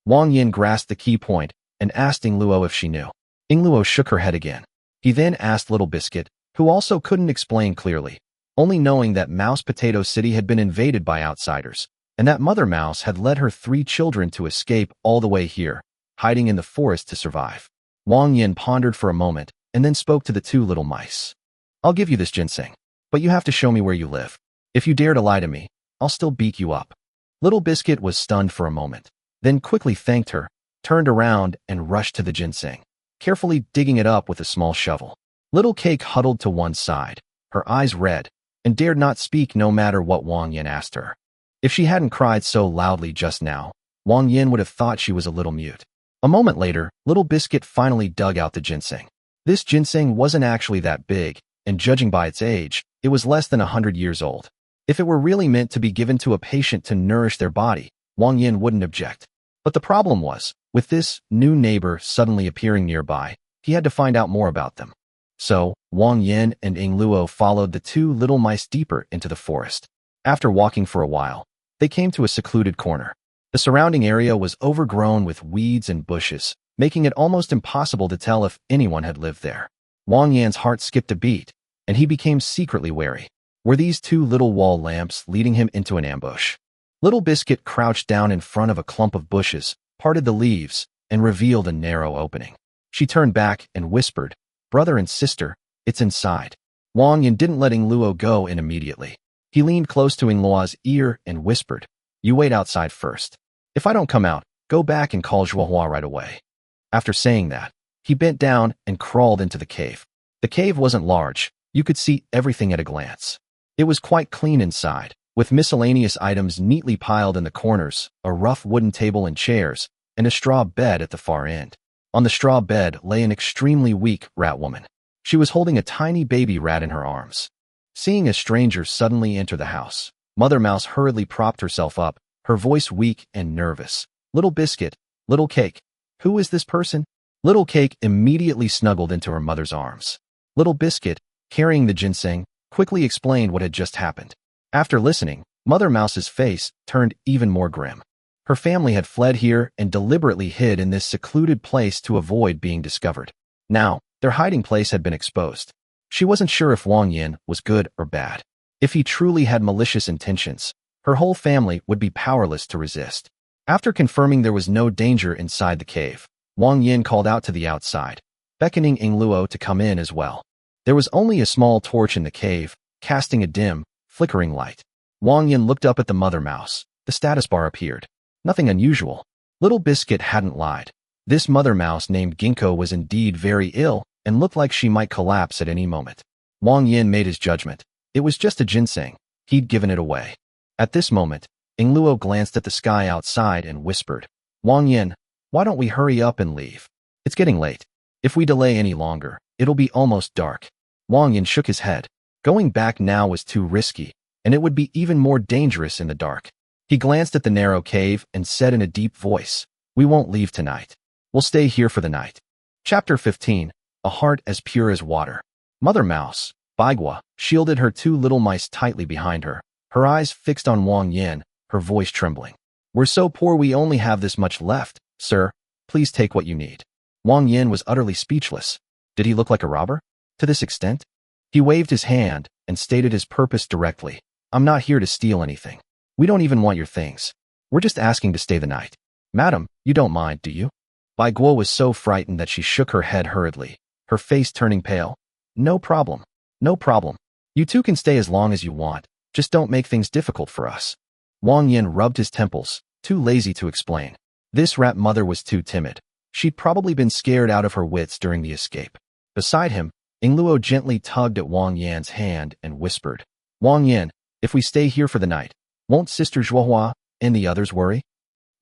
Wang Yan grasped the key point and asked Luo if she knew. Luo shook her head again. He then asked Little Biscuit, who also couldn't explain clearly, only knowing that Mouse Potato City had been invaded by outsiders, and that Mother Mouse had led her 3 children to escape all the way here, hiding in the forest to survive. Wang Yan pondered for a moment, and then spoke to the 2 little mice. "I'll give you this ginseng, but you have to show me where you live. If you dare to lie to me, I'll still beat you up." Little Biscuit was stunned for a moment, then quickly thanked her, turned around, and rushed to the ginseng, carefully digging it up with a small shovel. Little Cake huddled to one side, her eyes red, and dared not speak no matter what Wang Yan asked her. If she hadn't cried so loudly just now, Wang Yan would have thought she was a little mute. A moment later, Little Biscuit finally dug out the ginseng. This ginseng wasn't actually that big, and judging by its age, it was less than 100 years old. If it were really meant to be given to a patient to nourish their body, Wang Yan wouldn't object. But the problem was, with this new neighbor suddenly appearing nearby, he had to find out more about them. So, Wang Yan and Luo followed the 2 little mice deeper into the forest. After walking for a while, they came to a secluded corner. The surrounding area was overgrown with weeds and bushes, making it almost impossible to tell if anyone had lived there. Wang Yan's heart skipped a beat, and he became secretly wary. Were these 2 little wall lamps leading him into an ambush? Little Biscuit crouched down in front of a clump of bushes, parted the leaves, and revealed a narrow opening. She turned back and whispered, "Brother and sister, it's inside." Wang Yan didn't let Luo go in immediately. He leaned close to Luo's ear and whispered, "You wait outside first. If I don't come out, go back and call Zhuohua right away." After saying that, he bent down and crawled into the cave. The cave wasn't large. You could see everything at a glance. It was quite clean inside, with miscellaneous items neatly piled in the corners, a rough wooden table and chairs, and a straw bed at the far end. On the straw bed lay an extremely weak rat woman. She was holding a tiny baby rat in her arms. Seeing a stranger suddenly enter the house, Mother Mouse hurriedly propped herself up, her voice weak and nervous. "Little Biscuit, Little Cake, who is this person?" Little Cake immediately snuggled into her mother's arms. Little Biscuit, carrying the ginseng, quickly explained what had just happened. After listening, Mother Mouse's face turned even more grim. Her family had fled here and deliberately hid in this secluded place to avoid being discovered. Now, their hiding place had been exposed. She wasn't sure if Wang Yan was good or bad. If he truly had malicious intentions, her whole family would be powerless to resist. After confirming there was no danger inside the cave, Wang Yan called out to the outside, beckoning Luo to come in as well. There was only a small torch in the cave, casting a dim, flickering light. Wang Yan looked up at the Mother Mouse. The status bar appeared. Nothing unusual. Little Biscuit hadn't lied. This Mother Mouse named Ginkgo was indeed very ill and looked like she might collapse at any moment. Wang Yan made his judgment. It was just a ginseng. He'd given it away. At this moment, Luo glanced at the sky outside and whispered, "Wang Yan, why don't we hurry up and leave? It's getting late. If we delay any longer, it'll be almost dark." Wang Yan shook his head. Going back now was too risky, and it would be even more dangerous in the dark. He glanced at the narrow cave and said in a deep voice, "We won't leave tonight. We'll stay here for the night." Chapter 15, A Heart as Pure as Water. Mother Mouse, Baigua, shielded her 2 little mice tightly behind her, her eyes fixed on Wang Yan, her voice trembling. "We're so poor we only have this much left, sir. Please take what you need." Wang Yan was utterly speechless. Did he look like a robber? To this extent? He waved his hand and stated his purpose directly. "I'm not here to steal anything. We don't even want your things. We're just asking to stay the night. Madam, you don't mind, do you?" Bai Guo was so frightened that she shook her head hurriedly, her face turning pale. No problem. No problem. You two can stay as long as you want, just don't make things difficult for us. Wang Yan rubbed his temples, too lazy to explain. This rat mother was too timid. She'd probably been scared out of her wits during the escape. Beside him, Yingluo gently tugged at Wang Yan's hand and whispered, Wang Yan, if we stay here for the night, won't Sister Zhuohua and the others worry?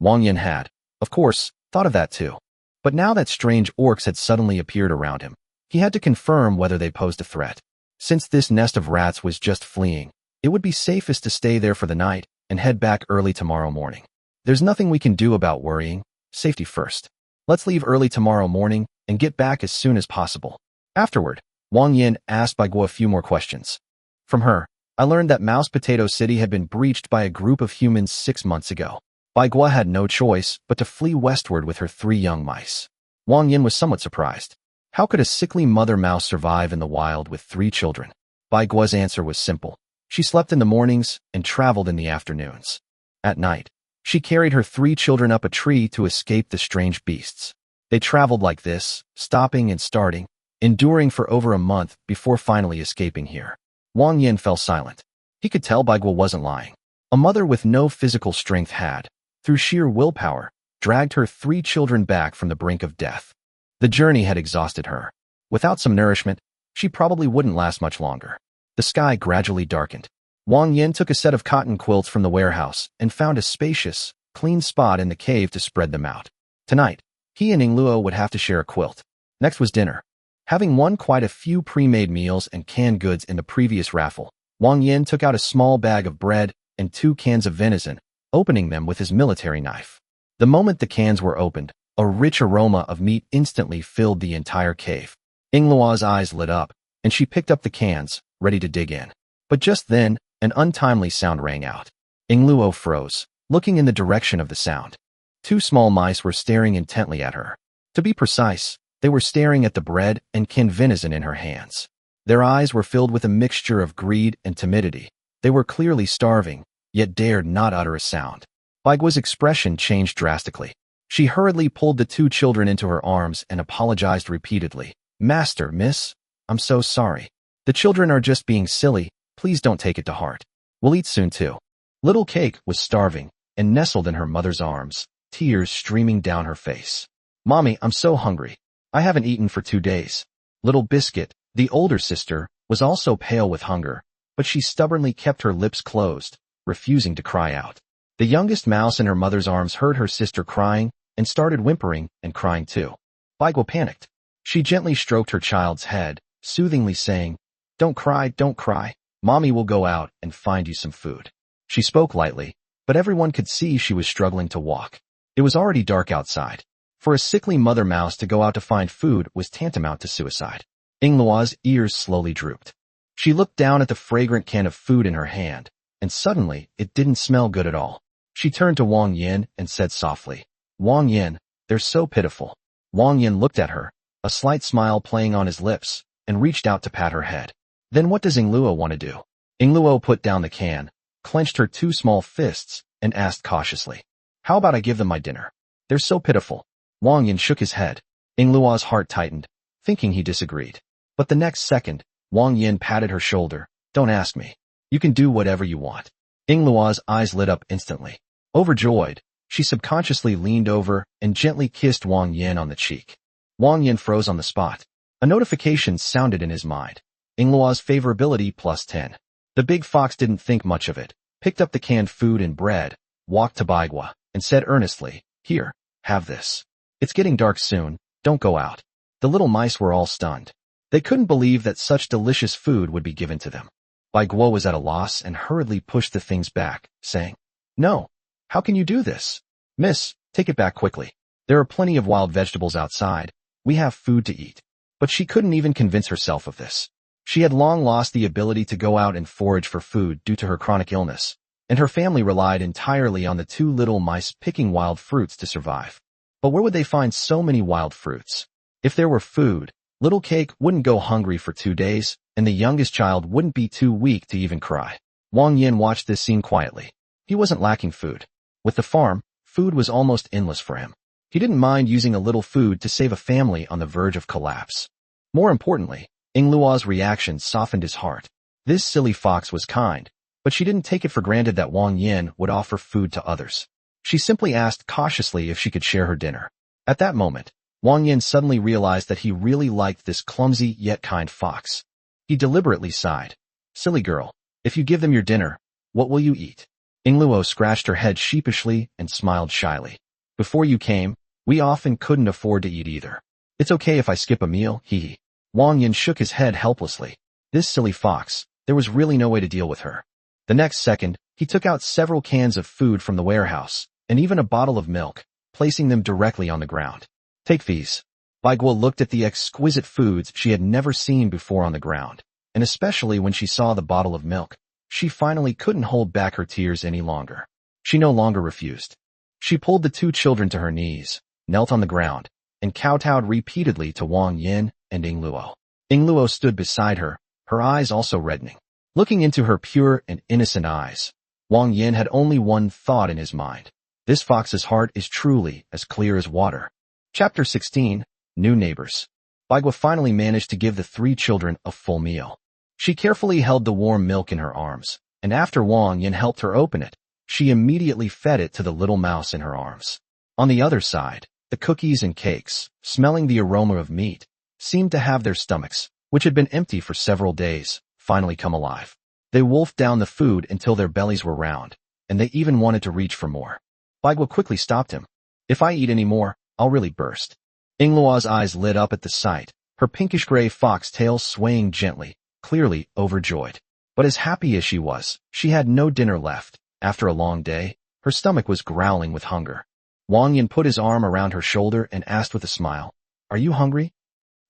Wang Yan had, of course, thought of that too. But now that strange orcs had suddenly appeared around him, he had to confirm whether they posed a threat. Since this nest of rats was just fleeing, it would be safest to stay there for the night and head back early tomorrow morning. There's nothing we can do about worrying. Safety first. Let's leave early tomorrow morning and get back as soon as possible. Afterward, Wang Yan asked Bai Guo a few more questions. From her, I learned that Mouse Potato City had been breached by a group of humans 6 months ago. Bai Guo had no choice but to flee westward with her 3 young mice. Wang Yan was somewhat surprised. How could a sickly mother mouse survive in the wild with 3 children? Bai Guo's answer was simple. She slept in the mornings and traveled in the afternoons. At night, she carried her 3 children up a tree to escape the strange beasts. They traveled like this, stopping and starting, enduring for over a month before finally escaping here. Wang Yan fell silent. He could tell Bai Guo wasn't lying. A mother with no physical strength had, through sheer willpower, dragged her 3 children back from the brink of death. The journey had exhausted her. Without some nourishment, she probably wouldn't last much longer. The sky gradually darkened. Wang Yan took a set of cotton quilts from the warehouse and found a spacious, clean spot in the cave to spread them out. Tonight, he and Yingluo would have to share a quilt. Next was dinner. Having won quite a few pre-made meals and canned goods in the previous raffle, Wang Yan took out a small bag of bread and 2 cans of venison, opening them with his military knife. The moment the cans were opened, a rich aroma of meat instantly filled the entire cave. Yingluo's eyes lit up, and she picked up the cans, ready to dig in. But just then, an untimely sound rang out. Yingluo froze, looking in the direction of the sound. 2 small mice were staring intently at her. To be precise, they were staring at the bread and canned venison in her hands. Their eyes were filled with a mixture of greed and timidity. They were clearly starving, yet dared not utter a sound. Bai Guo's expression changed drastically. She hurriedly pulled the 2 children into her arms and apologized repeatedly. Master, miss, I'm so sorry. The children are just being silly, please don't take it to heart. We'll eat soon too. Little Cake was starving and nestled in her mother's arms, tears streaming down her face. Mommy, I'm so hungry. I haven't eaten for 2 days. Little Biscuit, the older sister, was also pale with hunger, but she stubbornly kept her lips closed, refusing to cry out. The youngest mouse in her mother's arms heard her sister crying and started whimpering and crying too. Bai Guo panicked. She gently stroked her child's head, soothingly saying, don't cry, Mommy will go out and find you some food. She spoke lightly, but everyone could see she was struggling to walk. It was already dark outside. For a sickly mother mouse to go out to find food was tantamount to suicide. Yingluo's ears slowly drooped. She looked down at the fragrant can of food in her hand, and suddenly it didn't smell good at all. She turned to Wang Yan and said softly, Wang Yan, they're so pitiful. Wang Yan looked at her, a slight smile playing on his lips, and reached out to pat her head. Then what does Yingluo want to do? Yingluo put down the can, clenched her 2 small fists, and asked cautiously, how about I give them my dinner? They're so pitiful. Wang Yan shook his head. Yingluo's heart tightened, thinking he disagreed. But the next second, Wang Yan patted her shoulder. Don't ask me. You can do whatever you want. Yingluo's eyes lit up instantly. Overjoyed, she subconsciously leaned over and gently kissed Wang Yan on the cheek. Wang Yan froze on the spot. A notification sounded in his mind. Yingluo's favorability +10. The big fox didn't think much of it, picked up the canned food and bread, walked to Bai Guo, and said earnestly, here, have this. It's getting dark soon, don't go out. The little mice were all stunned. They couldn't believe that such delicious food would be given to them. Bai Guo was at a loss and hurriedly pushed the things back, saying, no, how can you do this? Miss, take it back quickly. There are plenty of wild vegetables outside. We have food to eat. But she couldn't even convince herself of this. She had long lost the ability to go out and forage for food due to her chronic illness, and her family relied entirely on the 2 little mice picking wild fruits to survive. But where would they find so many wild fruits? If there were food, Little Cake wouldn't go hungry for 2 days, and the youngest child wouldn't be too weak to even cry. Wang Yan watched this scene quietly. He wasn't lacking food. With the farm, food was almost endless for him. He didn't mind using a little food to save a family on the verge of collapse. More importantly, Yingluo's reaction softened his heart. This silly fox was kind, but she didn't take it for granted that Wang Yan would offer food to others. She simply asked cautiously if she could share her dinner. At that moment, Wang Yan suddenly realized that he really liked this clumsy yet kind fox. He deliberately sighed. Silly girl, if you give them your dinner, what will you eat? Yingluo scratched her head sheepishly and smiled shyly. Before you came, we often couldn't afford to eat either. It's okay if I skip a meal, hee. Wang Yan shook his head helplessly. This silly fox, there was really no way to deal with her. The next second, he took out several cans of food from the warehouse, and even a bottle of milk, placing them directly on the ground. Take these. Baiguo looked at the exquisite foods she had never seen before on the ground, and especially when she saw the bottle of milk, she finally couldn't hold back her tears any longer. She no longer refused. She pulled the two children to her knees, knelt on the ground, and kowtowed repeatedly to Wang Yan and Yingluo. Yingluo stood beside her, her eyes also reddening. Looking into her pure and innocent eyes, Wang Yan had only one thought in his mind. This fox's heart is truly as clear as water. Chapter 16, New Neighbors. Baiguo finally managed to give the three children a full meal. She carefully held the warm milk in her arms, and after Wang Yan helped her open it, she immediately fed it to the little mouse in her arms. On the other side, the cookies and cakes, smelling the aroma of meat, seemed to have their stomachs, which had been empty for several days, finally come alive. They wolfed down the food until their bellies were round, and they even wanted to reach for more. Baiguo quickly stopped him. If I eat any more, I'll really burst. Yingluo's eyes lit up at the sight, her pinkish-gray fox tail swaying gently, clearly overjoyed. But as happy as she was, she had no dinner left. After a long day, her stomach was growling with hunger. Wang Yan put his arm around her shoulder and asked with a smile, Are you hungry?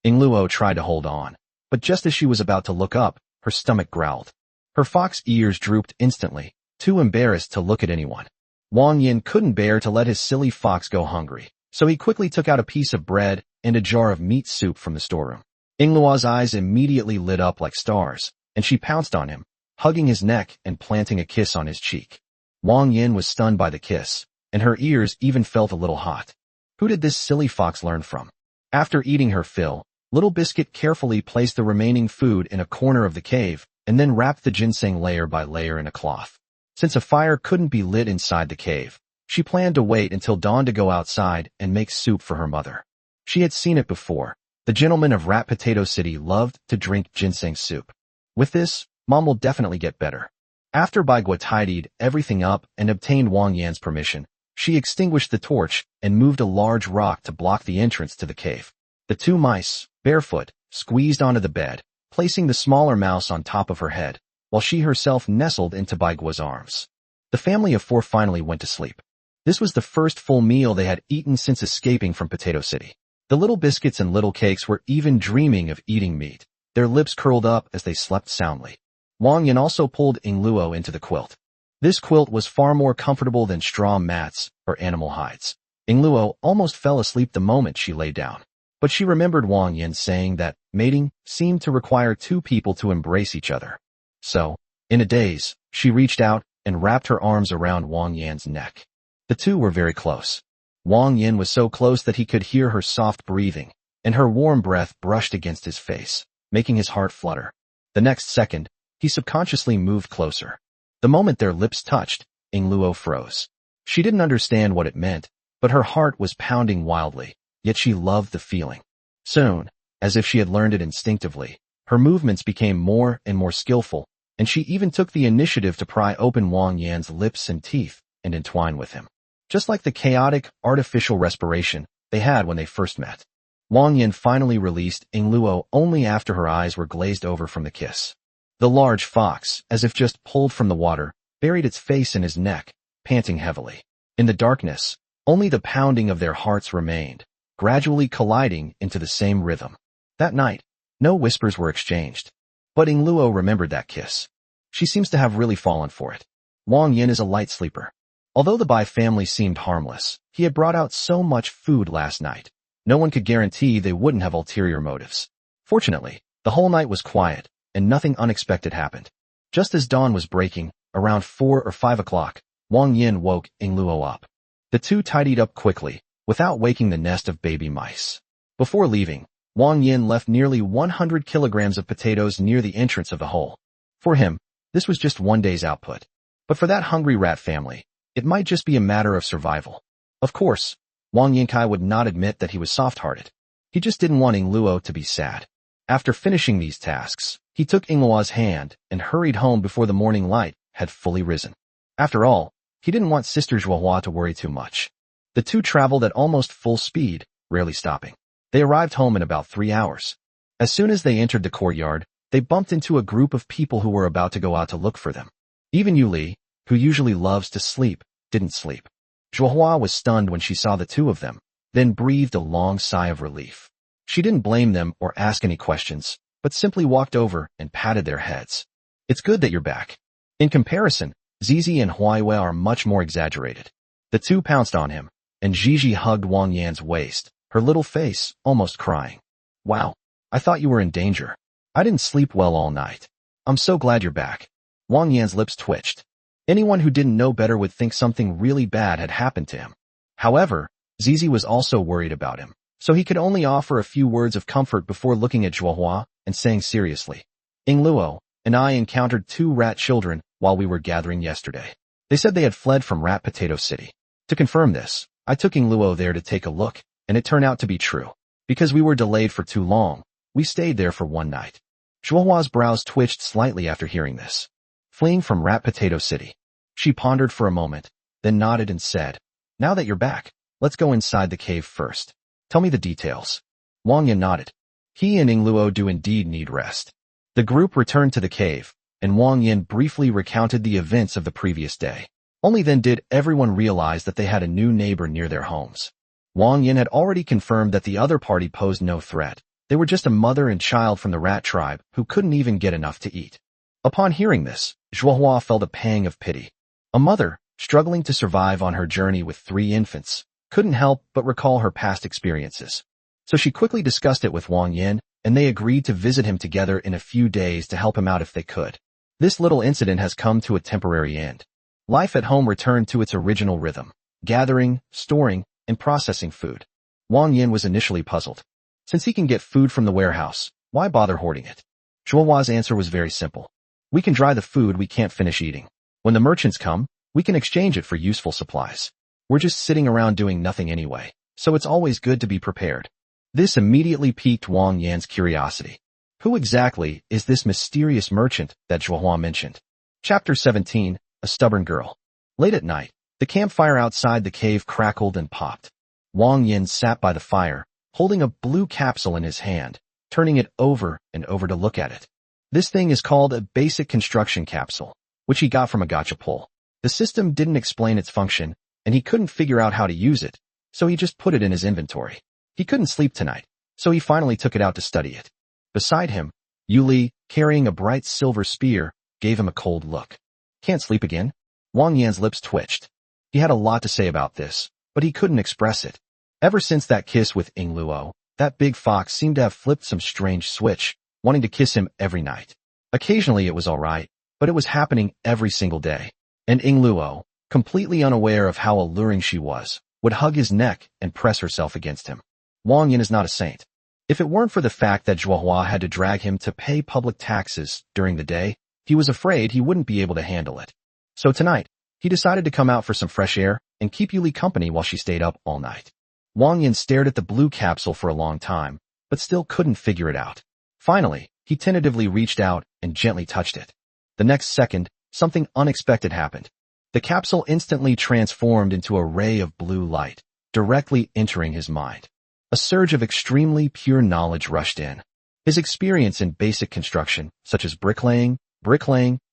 Yingluo tried to hold on, but just as she was about to look up, her stomach growled. Her fox ears drooped instantly, too embarrassed to look at anyone. Wang Yan couldn't bear to let his silly fox go hungry, so he quickly took out a piece of bread and a jar of meat soup from the storeroom. Yingluo's eyes immediately lit up like stars, and she pounced on him, hugging his neck and planting a kiss on his cheek. Wang Yan was stunned by the kiss, and her ears even felt a little hot. Who did this silly fox learn from? After eating her fill, Little Biscuit carefully placed the remaining food in a corner of the cave, and then wrapped the ginseng layer by layer in a cloth. Since a fire couldn't be lit inside the cave, she planned to wait until dawn to go outside and make soup for her mother. She had seen it before. The gentleman of Rat Potato City loved to drink ginseng soup. With this, Mom will definitely get better. After Baiguo tidied everything up and obtained Wang Yan's permission, she extinguished the torch and moved a large rock to block the entrance to the cave. The two mice, barefoot, squeezed onto the bed, placing the smaller mouse on top of her head, while she herself nestled into Baiguo's arms. The family of four finally went to sleep. This was the first full meal they had eaten since escaping from Potato City. The Little Biscuits and Little Cakes were even dreaming of eating meat, their lips curled up as they slept soundly. Wang Yan also pulled Yingluo into the quilt. This quilt was far more comfortable than straw mats or animal hides. Yingluo almost fell asleep the moment she lay down. But she remembered Wang Yan saying that mating seemed to require two people to embrace each other. So, in a daze, she reached out and wrapped her arms around Wang Yan's neck. The two were very close. Wang Yan was so close that he could hear her soft breathing, and her warm breath brushed against his face, making his heart flutter. The next second, he subconsciously moved closer. The moment their lips touched, Yingluo froze. She didn't understand what it meant, but her heart was pounding wildly, yet she loved the feeling. Soon, as if she had learned it instinctively, her movements became more and more skillful, and she even took the initiative to pry open Wang Yan's lips and teeth and entwine with him. Just like the chaotic, artificial respiration they had when they first met. Wang Yan finally released Yingluo only after her eyes were glazed over from the kiss. The large fox, as if just pulled from the water, buried its face in his neck, panting heavily. In the darkness, only the pounding of their hearts remained, gradually colliding into the same rhythm. That night, no whispers were exchanged. But Yingluo remembered that kiss. She seems to have really fallen for it. Wang Yan is a light sleeper. Although the Bai family seemed harmless, he had brought out so much food last night. No one could guarantee they wouldn't have ulterior motives. Fortunately, the whole night was quiet, and nothing unexpected happened. Just as dawn was breaking, around 4 or 5 o'clock, Wang Yan woke Yingluo up. The two tidied up quickly, without waking the nest of baby mice. Before leaving, Wang Yan left nearly 100 kilograms of potatoes near the entrance of the hole. For him, this was just one day's output. But for that hungry rat family, it might just be a matter of survival. Of course, Wang Yankai would not admit that he was soft-hearted. He just didn't want Ing Luo to be sad. After finishing these tasks, he took Ing Luo's hand and hurried home before the morning light had fully risen. After all, he didn't want Sister Zhuohua to worry too much. The two traveled at almost full speed, rarely stopping. They arrived home in about 3 hours. As soon as they entered the courtyard, they bumped into a group of people who were about to go out to look for them. Even Yuli, who usually loves to sleep, didn't sleep. Zhuohua was stunned when she saw the two of them, then breathed a long sigh of relief. She didn't blame them or ask any questions, but simply walked over and patted their heads. It's good that you're back. In comparison, Zizi and Huaiwei are much more exaggerated. The two pounced on him, and Gigi hugged Wang Yan's waist, her little face almost crying. Wow, I thought you were in danger. I didn't sleep well all night. I'm so glad you're back. Wang Yan's lips twitched. Anyone who didn't know better would think something really bad had happened to him. However, Zizi was also worried about him, so he could only offer a few words of comfort before looking at Zhuohua and saying seriously, Ing Luo and I encountered 2 rat children while we were gathering yesterday. They said they had fled from Rat Potato City. To confirm this, I took Ing Luo there to take a look, and it turned out to be true. Because we were delayed for too long, we stayed there for 1 night. Zhuohua's brows twitched slightly after hearing this. Fleeing from Rat Potato City. She pondered for a moment, then nodded and said, Now that you're back, let's go inside the cave first. Tell me the details. Wang Yan nodded. He and Ing Luo do indeed need rest. The group returned to the cave, and Wang Yan briefly recounted the events of the previous day. Only then did everyone realize that they had a new neighbor near their homes. Wang Yan had already confirmed that the other party posed no threat. They were just a mother and child from the rat tribe who couldn't even get enough to eat. Upon hearing this, Zhuohua felt a pang of pity. A mother, struggling to survive on her journey with 3 infants, couldn't help but recall her past experiences. So she quickly discussed it with Wang Yan, and they agreed to visit him together in a few days to help him out if they could. This little incident has come to a temporary end. Life at home returned to its original rhythm, gathering, storing, and processing food. Wang Yan was initially puzzled. Since he can get food from the warehouse, why bother hoarding it? Zhuohua's answer was very simple. We can dry the food we can't finish eating. When the merchants come, we can exchange it for useful supplies. We're just sitting around doing nothing anyway, so it's always good to be prepared. This immediately piqued Wang Yan's curiosity. Who exactly is this mysterious merchant that Zhuohua mentioned? Chapter 17, A Stubborn Girl. Late at night, the campfire outside the cave crackled and popped. Wang Yan sat by the fire, holding a blue capsule in his hand, turning it over and over to look at it. This thing is called a basic construction capsule, which he got from a gacha pull. The system didn't explain its function, and he couldn't figure out how to use it, so he just put it in his inventory. He couldn't sleep tonight, so he finally took it out to study it. Beside him, Yuli, carrying a bright silver spear, gave him a cold look. Can't sleep again? Wang Yan's lips twitched. He had a lot to say about this, but he couldn't express it. Ever since that kiss with Ing Luo, that big fox seemed to have flipped some strange switch, wanting to kiss him every night. Occasionally it was alright, but it was happening every single day. And Ing Luo, completely unaware of how alluring she was, would hug his neck and press herself against him. Wang Yan is not a saint. If it weren't for the fact that Zhuohua had to drag him to pay public taxes during the day, he was afraid he wouldn't be able to handle it. So tonight, he decided to come out for some fresh air and keep Yuli company while she stayed up all night. Wang Yan stared at the blue capsule for a long time, but still couldn't figure it out. Finally, he tentatively reached out and gently touched it. The next second, something unexpected happened. The capsule instantly transformed into a ray of blue light, directly entering his mind. A surge of extremely pure knowledge rushed in. His experience in basic construction, such as bricklaying,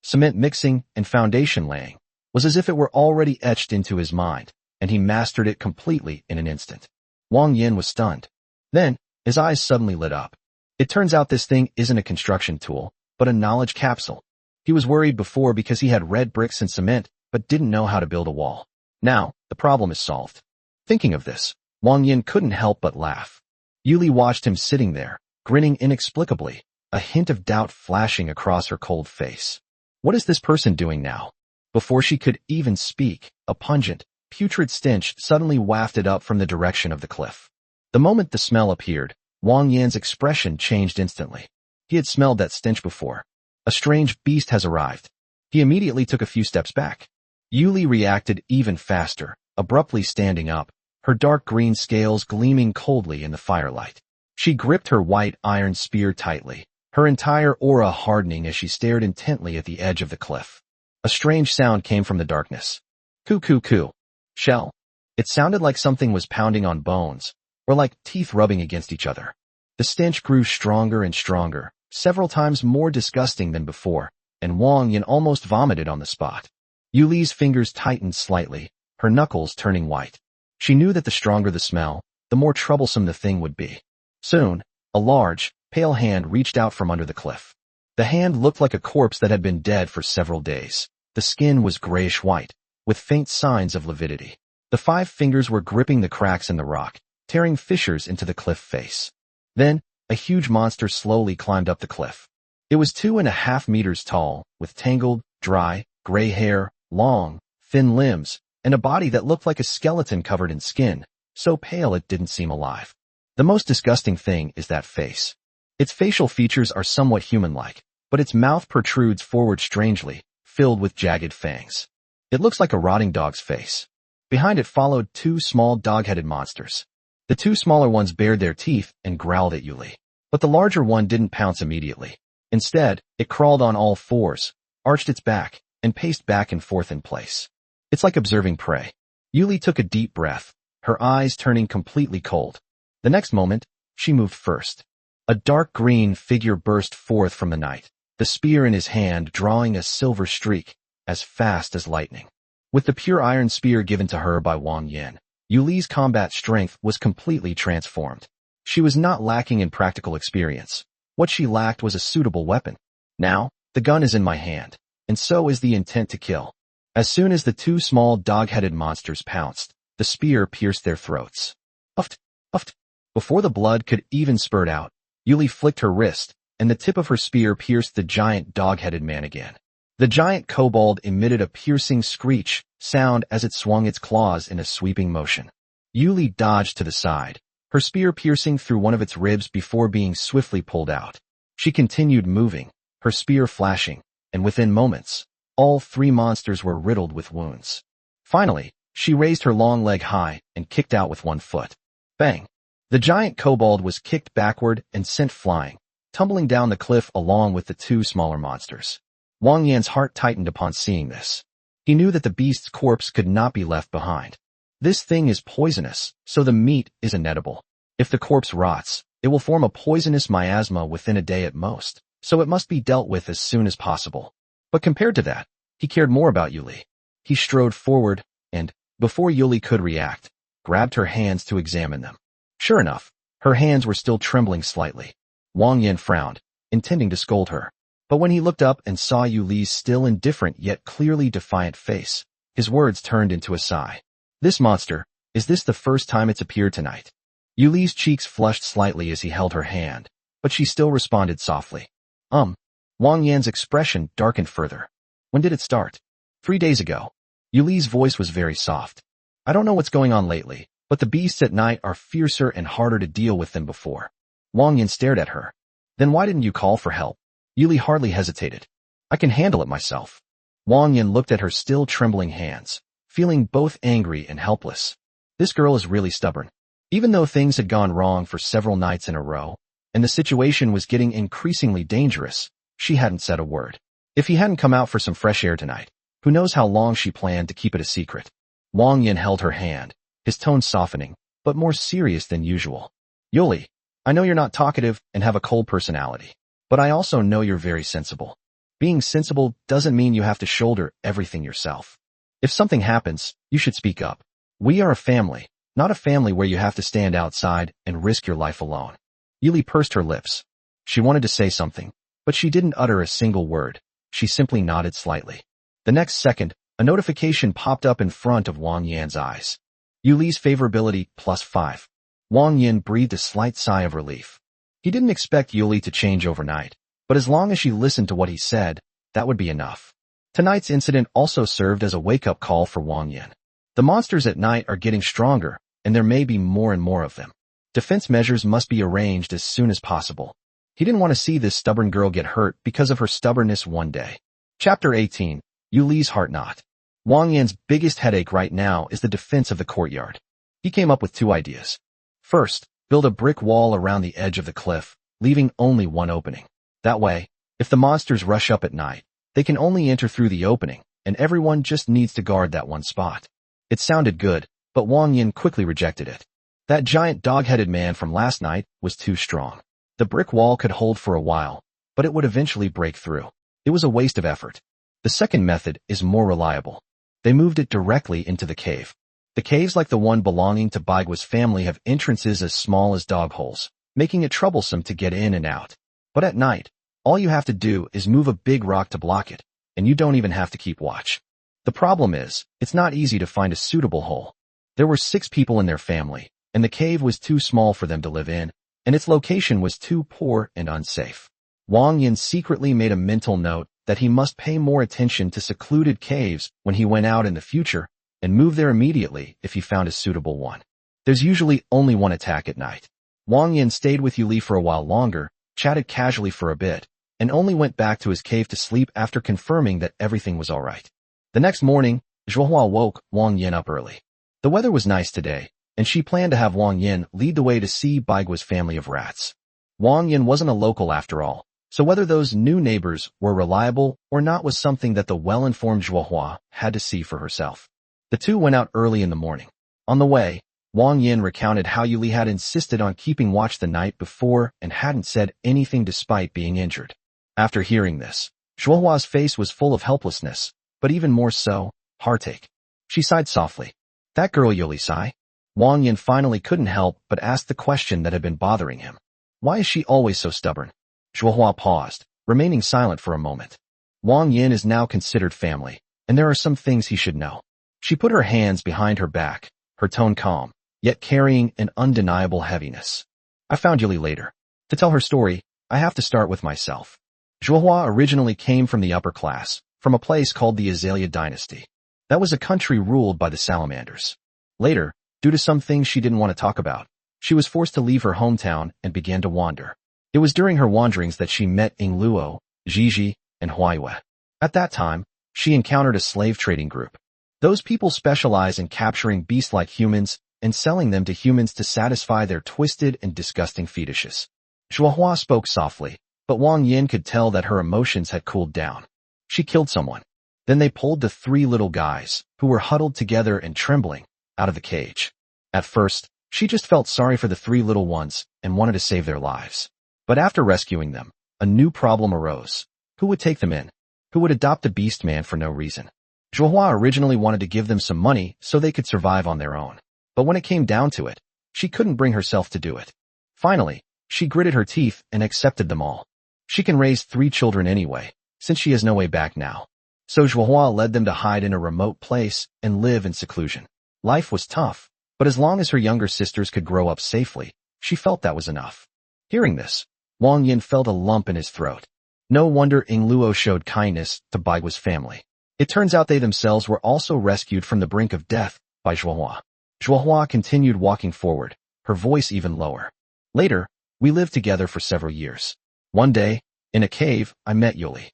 cement mixing, and foundation laying, was as if it were already etched into his mind, and he mastered it completely in an instant. Wang Yan was stunned. Then, his eyes suddenly lit up. It turns out this thing isn't a construction tool, but a knowledge capsule. He was worried before because he had red bricks and cement, but didn't know how to build a wall. Now, the problem is solved. Thinking of this, Wang Yan couldn't help but laugh. Yuli watched him sitting there, grinning inexplicably, a hint of doubt flashing across her cold face. What is this person doing now? Before she could even speak, a pungent, putrid stench suddenly wafted up from the direction of the cliff. The moment the smell appeared, Wang Yan's expression changed instantly. He had smelled that stench before. A strange beast has arrived. He immediately took a few steps back. Yuli reacted even faster, abruptly standing up, her dark green scales gleaming coldly in the firelight. She gripped her white iron spear tightly, her entire aura hardening as she stared intently at the edge of the cliff. A strange sound came from the darkness. Coo coo coo. Shell. It sounded like something was pounding on bones, or like teeth rubbing against each other. The stench grew stronger and stronger, several times more disgusting than before, and Wang Yan almost vomited on the spot. Yuli's fingers tightened slightly, her knuckles turning white. She knew that the stronger the smell, the more troublesome the thing would be. Soon, a large, pale hand reached out from under the cliff. The hand looked like a corpse that had been dead for several days. The skin was grayish-white, with faint signs of lividity. The 5 fingers were gripping the cracks in the rock, tearing fissures into the cliff face. Then, a huge monster slowly climbed up the cliff. It was 2.5 meters tall, with tangled, dry, gray hair, long, thin limbs, and a body that looked like a skeleton covered in skin, so pale it didn't seem alive. The most disgusting thing is that face. Its facial features are somewhat human-like, but its mouth protrudes forward strangely, filled with jagged fangs. It looks like a rotting dog's face. Behind it followed 2 small dog-headed monsters. The 2 smaller ones bared their teeth and growled at Yuli, but the larger one didn't pounce immediately. Instead, it crawled on all 4s, arched its back, and paced back and forth in place. It's like observing prey. Yuli took a deep breath, her eyes turning completely cold. The next moment, she moved first. A dark green figure burst forth from the night, the spear in his hand drawing a silver streak, as fast as lightning. With the pure iron spear given to her by Wang Yan, Yuli's combat strength was completely transformed. She was not lacking in practical experience. What she lacked was a suitable weapon. Now, the gun is in my hand, and so is the intent to kill. As soon as the 2 small dog-headed monsters pounced, the spear pierced their throats. Uft, uft. Before the blood could even spurt out, Yuli flicked her wrist, and the tip of her spear pierced the giant dog-headed man again. The giant kobold emitted a piercing screech sound as it swung its claws in a sweeping motion. Yuli dodged to the side, her spear piercing through one of its ribs before being swiftly pulled out. She continued moving, her spear flashing, and within moments, all 3 monsters were riddled with wounds. Finally, she raised her long leg high and kicked out with 1 foot. Bang! The giant kobold was kicked backward and sent flying, tumbling down the cliff along with the 2 smaller monsters. Wang Yan's heart tightened upon seeing this. He knew that the beast's corpse could not be left behind. This thing is poisonous, so the meat is inedible. If the corpse rots, it will form a poisonous miasma within a day at most, so it must be dealt with as soon as possible. But compared to that, he cared more about Yuli. He strode forward and, before Yuli could react, grabbed her hands to examine them. Sure enough, her hands were still trembling slightly. Wang Yan frowned, intending to scold her. But when he looked up and saw Yuli's still indifferent yet clearly defiant face, his words turned into a sigh. This monster, is this the first time it's appeared tonight? Yuli's cheeks flushed slightly as he held her hand, but she still responded softly. Wang Yan's expression darkened further. When did it start? 3 days ago. Yuli's voice was very soft. I don't know what's going on lately, but the beasts at night are fiercer and harder to deal with than before. Wang Yan stared at her. Then why didn't you call for help? Yuli hardly hesitated. I can handle it myself. Wang Yan looked at her still trembling hands, feeling both angry and helpless. This girl is really stubborn. Even though things had gone wrong for several nights in a row, and the situation was getting increasingly dangerous, she hadn't said a word. If he hadn't come out for some fresh air tonight, who knows how long she planned to keep it a secret. Wang Yan held her hand, his tone softening, but more serious than usual. Yuli, I know you're not talkative and have a cold personality, but I also know you're very sensible. Being sensible doesn't mean you have to shoulder everything yourself. If something happens, you should speak up. We are a family, not a family where you have to stand outside and risk your life alone. Yuli pursed her lips. She wanted to say something, but she didn't utter a single word. She simply nodded slightly. The next second, a notification popped up in front of Wang Yan's eyes. Yuli's favorability +5. Wang Yan breathed a slight sigh of relief. He didn't expect Yuli to change overnight, but as long as she listened to what he said, that would be enough. Tonight's incident also served as a wake-up call for Wang Yan. The monsters at night are getting stronger, and there may be more and more of them. Defense measures must be arranged as soon as possible. He didn't want to see this stubborn girl get hurt because of her stubbornness one day. Chapter 18. Yuli's Heart Knot. Wang Yan's biggest headache right now is the defense of the courtyard. He came up with 2 ideas. First, build a brick wall around the edge of the cliff, leaving only one opening. That way, if the monsters rush up at night, they can only enter through the opening, and everyone just needs to guard that one spot. It sounded good, but Wang Yan quickly rejected it. That giant dog-headed man from last night was too strong. The brick wall could hold for a while, but it would eventually break through. It was a waste of effort. The second method is more reliable. They moved it directly into the cave. The caves like the one belonging to Baigua's family have entrances as small as dog holes, making it troublesome to get in and out. But at night, all you have to do is move a big rock to block it, and you don't even have to keep watch. The problem is, it's not easy to find a suitable hole. There were 6 people in their family, and the cave was too small for them to live in, and its location was too poor and unsafe. Wang Yan secretly made a mental note that he must pay more attention to secluded caves when he went out in the future, and move there immediately if he found a suitable one. There's usually only one attack at night. Wang Yan stayed with Yuli for a while longer, chatted casually for a bit, and only went back to his cave to sleep after confirming that everything was all right. The next morning, Zhuohua woke Wang Yan up early. The weather was nice today, and she planned to have Wang Yan lead the way to see Baigua's family of rats. Wang Yan wasn't a local after all, so whether those new neighbors were reliable or not was something that the well-informed Zhuohua had to see for herself. The 2 went out early in the morning. On the way, Wang Yan recounted how Yuli had insisted on keeping watch the night before and hadn't said anything despite being injured. After hearing this, Zhuohua's face was full of helplessness, but even more so, heartache. She sighed softly. That girl Yuli sigh? Wang Yan finally couldn't help but ask the question that had been bothering him. Why is she always so stubborn? Zhuohua paused, remaining silent for a moment. Wang Yan is now considered family, and there are some things he should know. She put her hands behind her back, her tone calm, yet carrying an undeniable heaviness. I found Yuli later. To tell her story, I have to start with myself. Zhuohua originally came from the upper class, from a place called the Azalea Dynasty. That was a country ruled by the salamanders. Later, due to some things she didn't want to talk about, she was forced to leave her hometown and began to wander. It was during her wanderings that she met Ingluo, Jiji, and Huaiyue. At that time, she encountered a slave trading group. Those people specialize in capturing beast-like humans and selling them to humans to satisfy their twisted and disgusting fetishes. Zhuohua spoke softly, but Wang Yan could tell that her emotions had cooled down. She killed someone. Then they pulled the 3 little guys, who were huddled together and trembling, out of the cage. At first, she just felt sorry for the 3 little ones and wanted to save their lives. But after rescuing them, a new problem arose. Who would take them in? Who would adopt a beast man for no reason? Zhuohua originally wanted to give them some money so they could survive on their own. But when it came down to it, she couldn't bring herself to do it. Finally, she gritted her teeth and accepted them all. She can raise 3 children anyway, since she has no way back now. So Zhuohua led them to hide in a remote place and live in seclusion. Life was tough, but as long as her younger sisters could grow up safely, she felt that was enough. Hearing this, Wang Yan felt a lump in his throat. No wonder Ingluo showed kindness to Baigua's family. It turns out they themselves were also rescued from the brink of death by Zhuohua. Zhuohua continued walking forward, her voice even lower. Later, we lived together for several years. One day, in a cave, I met Yuli.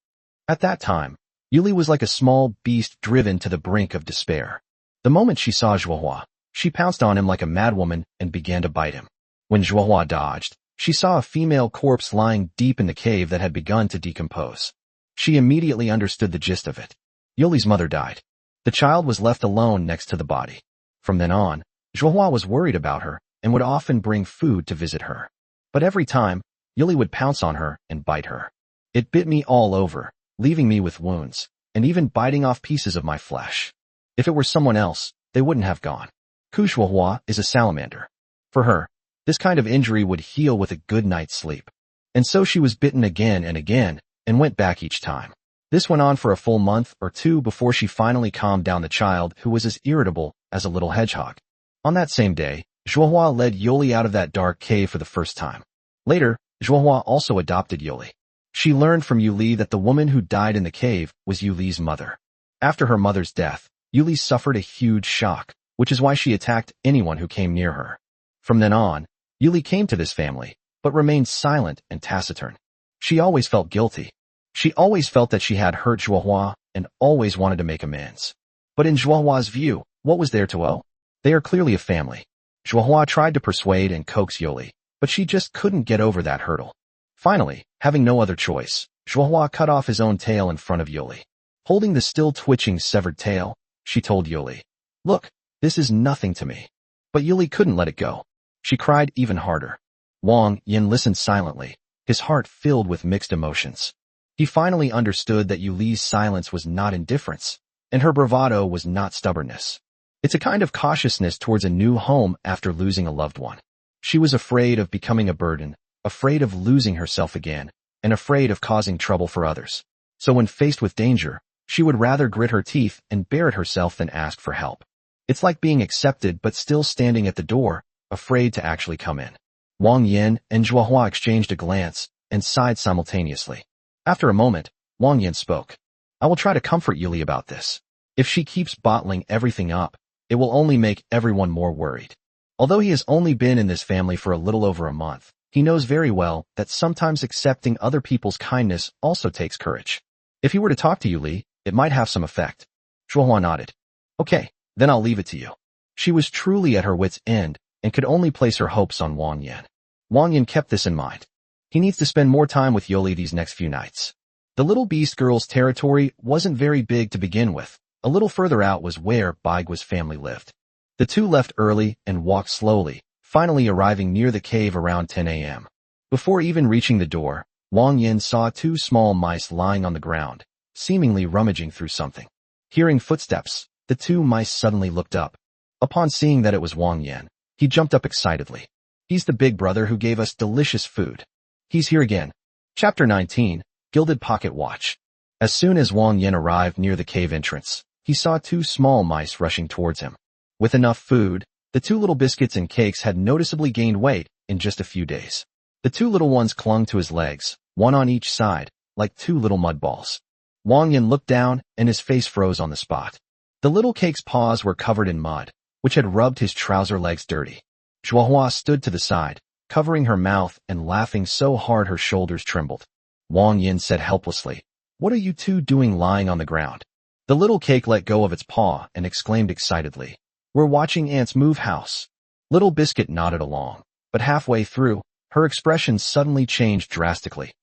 At that time, Yuli was like a small beast driven to the brink of despair. The moment she saw Zhuohua, she pounced on him like a madwoman and began to bite him. When Zhuohua dodged, she saw a female corpse lying deep in the cave that had begun to decompose. She immediately understood the gist of it. Yuli's mother died. The child was left alone next to the body. From then on, Zhuohua was worried about her and would often bring food to visit her. But every time, Yuli would pounce on her and bite her. It bit me all over, leaving me with wounds, and even biting off pieces of my flesh. If it were someone else, they wouldn't have gone. Zhuohua is a salamander. For her, this kind of injury would heal with a good night's sleep. And so she was bitten again and again, and went back each time. This went on for a full month or 2 before she finally calmed down the child who was as irritable as a little hedgehog. On that same day, Zhuohua led Yuli out of that dark cave for the first time. Later, Zhuohua also adopted Yuli. She learned from Yuli that the woman who died in the cave was Yuli's mother. After her mother's death, Yuli suffered a huge shock, which is why she attacked anyone who came near her. From then on, Yuli came to this family, but remained silent and taciturn. She always felt guilty. She always felt that she had hurt Zhuohua and always wanted to make amends. But in Zhuohua's view, what was there to owe? They are clearly a family. Zhuohua tried to persuade and coax Yuli, but she just couldn't get over that hurdle. Finally, having no other choice, Zhuohua cut off his own tail in front of Yuli. Holding the still twitching severed tail, she told Yuli, "Look, this is nothing to me." But Yuli couldn't let it go. She cried even harder. Wang Yan listened silently, his heart filled with mixed emotions. He finally understood that Yuli's silence was not indifference, and her bravado was not stubbornness. It's a kind of cautiousness towards a new home after losing a loved one. She was afraid of becoming a burden, afraid of losing herself again, and afraid of causing trouble for others. So when faced with danger, she would rather grit her teeth and bear it herself than ask for help. It's like being accepted but still standing at the door, afraid to actually come in. Wang Yan and Zhuohua exchanged a glance and sighed simultaneously. After a moment, Wang Yan spoke. "I will try to comfort Yuli about this. If she keeps bottling everything up, it will only make everyone more worried." Although he has only been in this family for a little over a month, he knows very well that sometimes accepting other people's kindness also takes courage. If he were to talk to Yuli, it might have some effect. Zhuohua nodded. "Okay, then I'll leave it to you." She was truly at her wit's end and could only place her hopes on Wang Yan. Wang Yan kept this in mind. He needs to spend more time with Yuli these next few nights. The little beast girl's territory wasn't very big to begin with. A little further out was where Baigua's family lived. The two left early and walked slowly, finally arriving near the cave around 10 a.m. Before even reaching the door, Wang Yan saw two small mice lying on the ground, seemingly rummaging through something. Hearing footsteps, the two mice suddenly looked up. Upon seeing that it was Wang Yan, he jumped up excitedly. "He's the big brother who gave us delicious food. He's here again." Chapter 19, Gilded Pocket Watch. As soon as Wang Yan arrived near the cave entrance, he saw two small mice rushing towards him. With enough food, the two little biscuits and cakes had noticeably gained weight in just a few days. The two little ones clung to his legs, one on each side, like two little mud balls. Wang Yan looked down and his face froze on the spot. The little cake's paws were covered in mud, which had rubbed his trouser legs dirty. Zhuohua stood to the side, covering her mouth and laughing so hard her shoulders trembled. Wang Yan said helplessly, "What are you two doing lying on the ground?" The little cake let go of its paw and exclaimed excitedly, "We're watching ants move house." Little Biscuit nodded along, but halfway through, her expression suddenly changed drastically.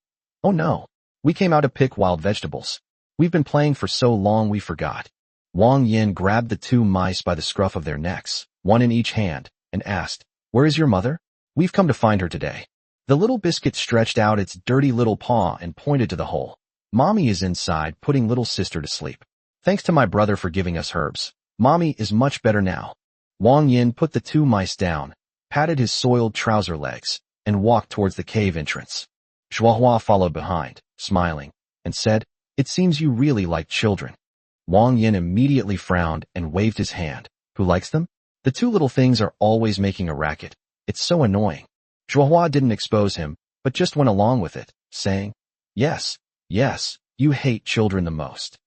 "Oh no, we came out to pick wild vegetables. We've been playing for so long we forgot." Wang Yan grabbed the two mice by the scruff of their necks, one in each hand, and asked, "Where is your mother? We've come to find her today." The little biscuit stretched out its dirty little paw and pointed to the hole. "Mommy is inside putting little sister to sleep. Thanks to my brother for giving us herbs. Mommy is much better now." Wang Yan put the two mice down, patted his soiled trouser legs, and walked towards the cave entrance. Zhuohua followed behind, smiling, and said, "It seems you really like children." Wang Yan immediately frowned and waved his hand. "Who likes them? The two little things are always making a racket. It's so annoying." Zhuohua didn't expose him, but just went along with it, saying, Yes, you hate children the most."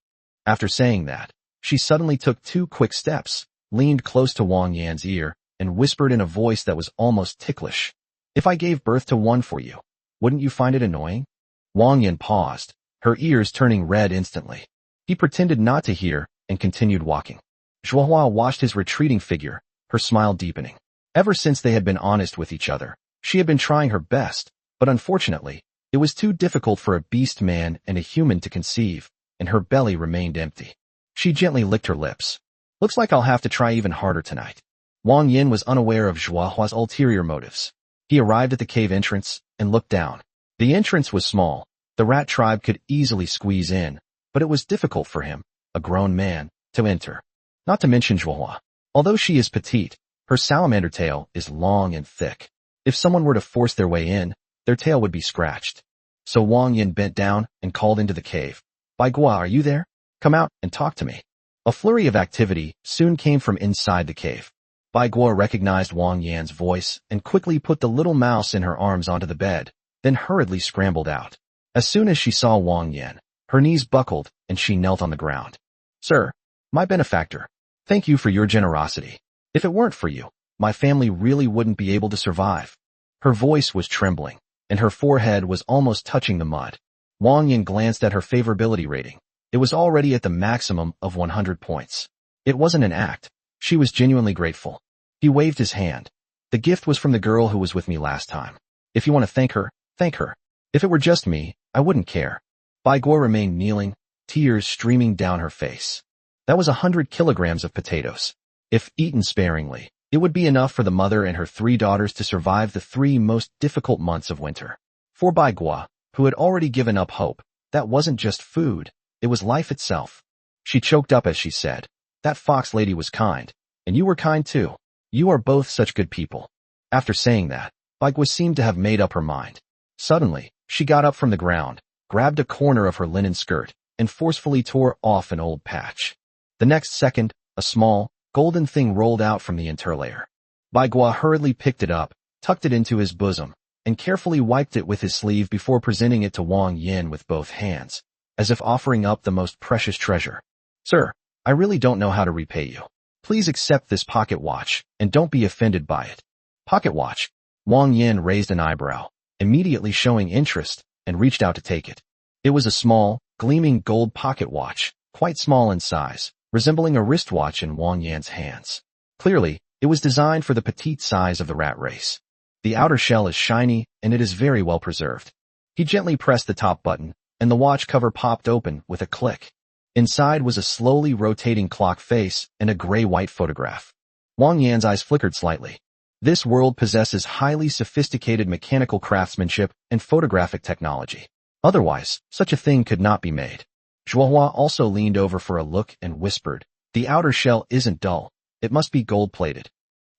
After saying that, she suddenly took two quick steps, leaned close to Wang Yan's ear, and whispered in a voice that was almost ticklish, "If I gave birth to one for you, wouldn't you find it annoying?" Wang Yan paused, her ears turning red instantly. He pretended not to hear and continued walking. Zhuohua watched his retreating figure, her smile deepening. Ever since they had been honest with each other, she had been trying her best, but unfortunately, it was too difficult for a beast man and a human to conceive, and her belly remained empty. She gently licked her lips. "Looks like I'll have to try even harder tonight." Wang Yan was unaware of Zhuohua's ulterior motives. He arrived at the cave entrance and looked down. The entrance was small. The rat tribe could easily squeeze in, but it was difficult for him, a grown man, to enter. Not to mention Zhuohua. Although she is petite, her salamander tail is long and thick. If someone were to force their way in, their tail would be scratched. So Wang Yan bent down and called into the cave. "Baigua, are you there? Come out and talk to me." A flurry of activity soon came from inside the cave. Baigua recognized Wang Yan's voice and quickly put the little mouse in her arms onto the bed, then hurriedly scrambled out. As soon as she saw Wang Yan, her knees buckled and she knelt on the ground. "Sir, my benefactor, Thank you for your generosity. If it weren't for you, my family really wouldn't be able to survive. Her voice was trembling, and her forehead was almost touching the mud. Wang Yan glanced at her favorability rating. It was already at the maximum of 100 points. It wasn't an act. She was genuinely grateful. He waved his hand. The gift was from the girl who was with me last time. If you want to thank her, thank her. If it were just me, I wouldn't care. Bai Guo remained kneeling, tears streaming down her face. That was 100 kilograms of potatoes. If eaten sparingly, it would be enough for the mother and her 3 daughters to survive the 3 most difficult months of winter. For Bai Guo, who had already given up hope, that wasn't just food, it was life itself. She choked up as she said, "That fox lady was kind, and you were kind too. You are both such good people." After saying that, Bai Guo seemed to have made up her mind. Suddenly, she got up from the ground, grabbed a corner of her linen skirt, and forcefully tore off an old patch. The next second, a small, golden thing rolled out from the interlayer. Bai Guo hurriedly picked it up, tucked it into his bosom, and carefully wiped it with his sleeve before presenting it to Wang Yan with both hands, as if offering up the most precious treasure. "Sir, I really don't know how to repay you. Please accept this pocket watch, and don't be offended by it." Pocket watch? Wang Yan raised an eyebrow, immediately showing interest, and reached out to take it. It was a small, gleaming gold pocket watch, quite small in size, resembling a wristwatch in Wang Yan's hands. Clearly, it was designed for the petite size of the rat race. The outer shell is shiny, and it is very well preserved. He gently pressed the top button, and the watch cover popped open with a click. Inside was a slowly rotating clock face and a gray-white photograph. Wang Yan's eyes flickered slightly. This world possesses highly sophisticated mechanical craftsmanship and photographic technology. Otherwise, such a thing could not be made. Zhuohua also leaned over for a look and whispered, "The outer shell isn't dull. It must be gold-plated."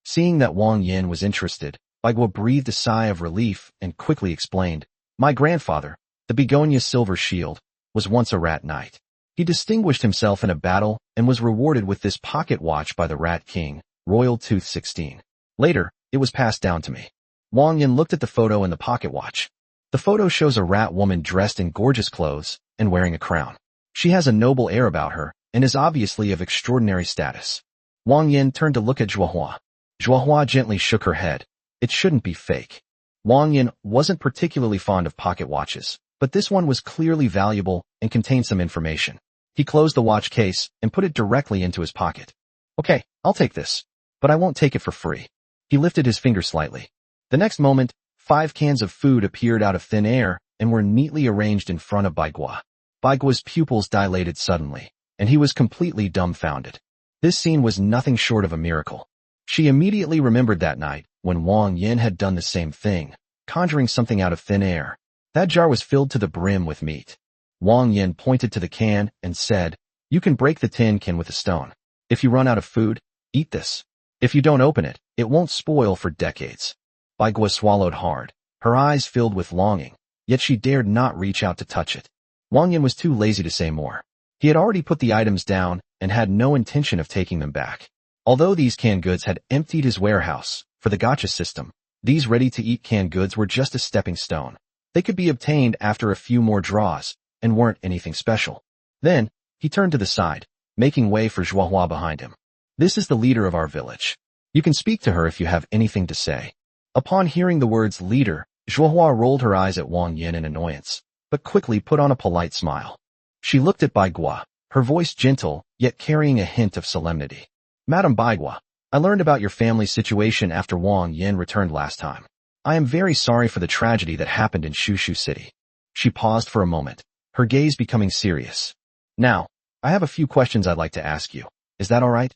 Seeing that Wang Yan was interested, Bai Guo breathed a sigh of relief and quickly explained, "My grandfather, the Begonia Silver Shield, was once a rat knight. He distinguished himself in a battle and was rewarded with this pocket watch by the Rat King, Royal Tooth 16. Later, it was passed down to me." Wang Yan looked at the photo in the pocket watch. The photo shows a rat woman dressed in gorgeous clothes and wearing a crown. She has a noble air about her and is obviously of extraordinary status. Wang Yan turned to look at Zhuohua. Zhuohua gently shook her head. It shouldn't be fake. Wang Yan wasn't particularly fond of pocket watches, but this one was clearly valuable and contained some information. He closed the watch case and put it directly into his pocket. "Okay, I'll take this, but I won't take it for free." He lifted his finger slightly. The next moment, 5 cans of food appeared out of thin air and were neatly arranged in front of Bai Guo. Bai Guo's pupils dilated suddenly, and he was completely dumbfounded. This scene was nothing short of a miracle. She immediately remembered that night when Wang Yan had done the same thing, conjuring something out of thin air. That jar was filled to the brim with meat. Wang Yan pointed to the can and said, "You can break the tin can with a stone. If you run out of food, eat this. If you don't open it, it won't spoil for decades." Bai Guo swallowed hard, her eyes filled with longing, yet she dared not reach out to touch it. Wang Yan was too lazy to say more. He had already put the items down and had no intention of taking them back. Although these canned goods had emptied his warehouse, for the gacha system, these ready-to-eat canned goods were just a stepping stone. They could be obtained after a few more draws, and weren't anything special. Then, he turned to the side, making way for Zhuohua behind him. "This is the leader of our village. You can speak to her if you have anything to say." Upon hearing the words leader, Zhuohua rolled her eyes at Wang Yan in annoyance, but quickly put on a polite smile. She looked at Bai Guo, her voice gentle, yet carrying a hint of solemnity. "Madam Bai Guo, I learned about your family's situation after Wang Yan returned last time. I am very sorry for the tragedy that happened in Shushu City." She paused for a moment, her gaze becoming serious. "Now, I have a few questions I'd like to ask you. Is that all right?"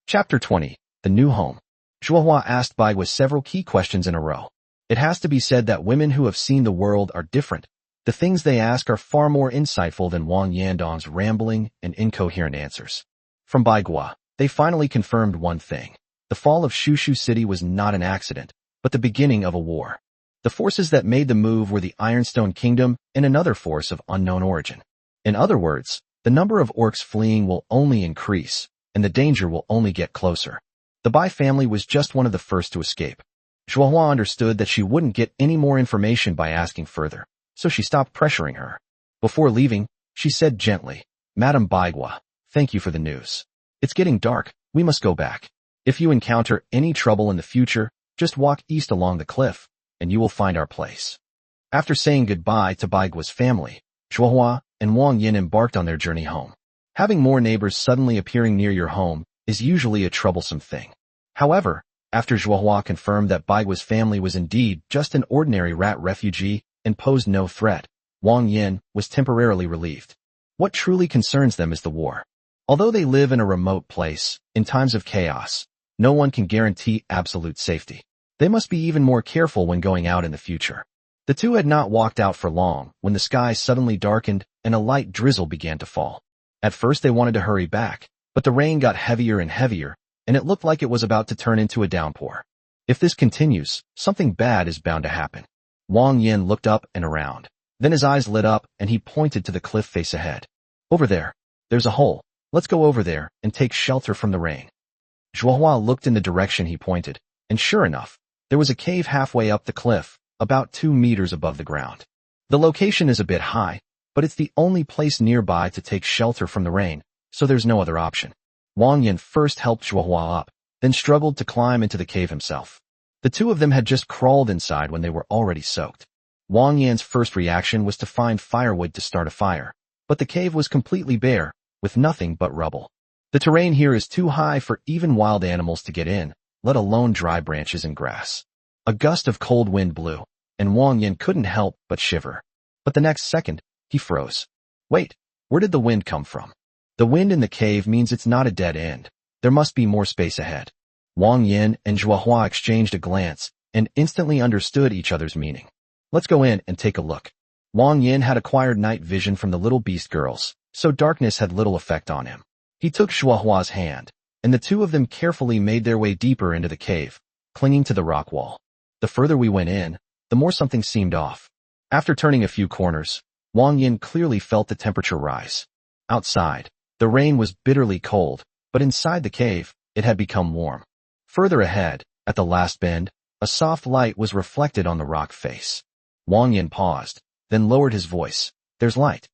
Chapter 20, The New Home. Zhuohua asked Bai with several key questions in a row. It has to be said that women who have seen the world are different. The things they ask are far more insightful than Wang Yandong's rambling and incoherent answers. From Bai Guo, they finally confirmed one thing. The fall of Shushu City was not an accident, but the beginning of a war. The forces that made the move were the Ironstone Kingdom and another force of unknown origin. In other words, the number of orcs fleeing will only increase, and the danger will only get closer. The Bai family was just one of the first to escape. Zhuohua understood that she wouldn't get any more information by asking further, so she stopped pressuring her. Before leaving, she said gently, "Madam Bai Guo, thank you for the news. It's getting dark. We must go back. If you encounter any trouble in the future, just walk east along the cliff, and you will find our place." After saying goodbye to Baigua's family, Zhuohua and Wang Yan embarked on their journey home. Having more neighbors suddenly appearing near your home is usually a troublesome thing. However, after Zhuohua confirmed that Baigua's family was indeed just an ordinary rat refugee and posed no threat, Wang Yan was temporarily relieved. What truly concerns them is the war. Although they live in a remote place, in times of chaos, no one can guarantee absolute safety. They must be even more careful when going out in the future. The two had not walked out for long when the sky suddenly darkened and a light drizzle began to fall. At first they wanted to hurry back, but the rain got heavier and heavier, and it looked like it was about to turn into a downpour. If this continues, something bad is bound to happen. Wang Yan looked up and around. Then his eyes lit up and he pointed to the cliff face ahead. "Over there. There's a hole. Let's go over there and take shelter from the rain." Zhuohua looked in the direction he pointed, and sure enough, there was a cave halfway up the cliff, about 2 meters above the ground. The location is a bit high, but it's the only place nearby to take shelter from the rain, so there's no other option. Wang Yan first helped Zhuohua up, then struggled to climb into the cave himself. The two of them had just crawled inside when they were already soaked. Wang Yan's first reaction was to find firewood to start a fire, but the cave was completely bare, with nothing but rubble. The terrain here is too high for even wild animals to get in, let alone dry branches and grass. A gust of cold wind blew, and Wang Yan couldn't help but shiver. But the next second, he froze. Wait, where did the wind come from? The wind in the cave means it's not a dead end. There must be more space ahead. Wang Yan and Zhuohua exchanged a glance and instantly understood each other's meaning. "Let's go in and take a look." Wang Yan had acquired night vision from the little beast girls, so darkness had little effect on him. He took Zhuohua's hand, and the two of them carefully made their way deeper into the cave, clinging to the rock wall. The further we went in, the more something seemed off. After turning a few corners, Wang Yan clearly felt the temperature rise. Outside, the rain was bitterly cold, but inside the cave, it had become warm. Further ahead, at the last bend, a soft light was reflected on the rock face. Wang Yan paused, then lowered his voice. "There's light."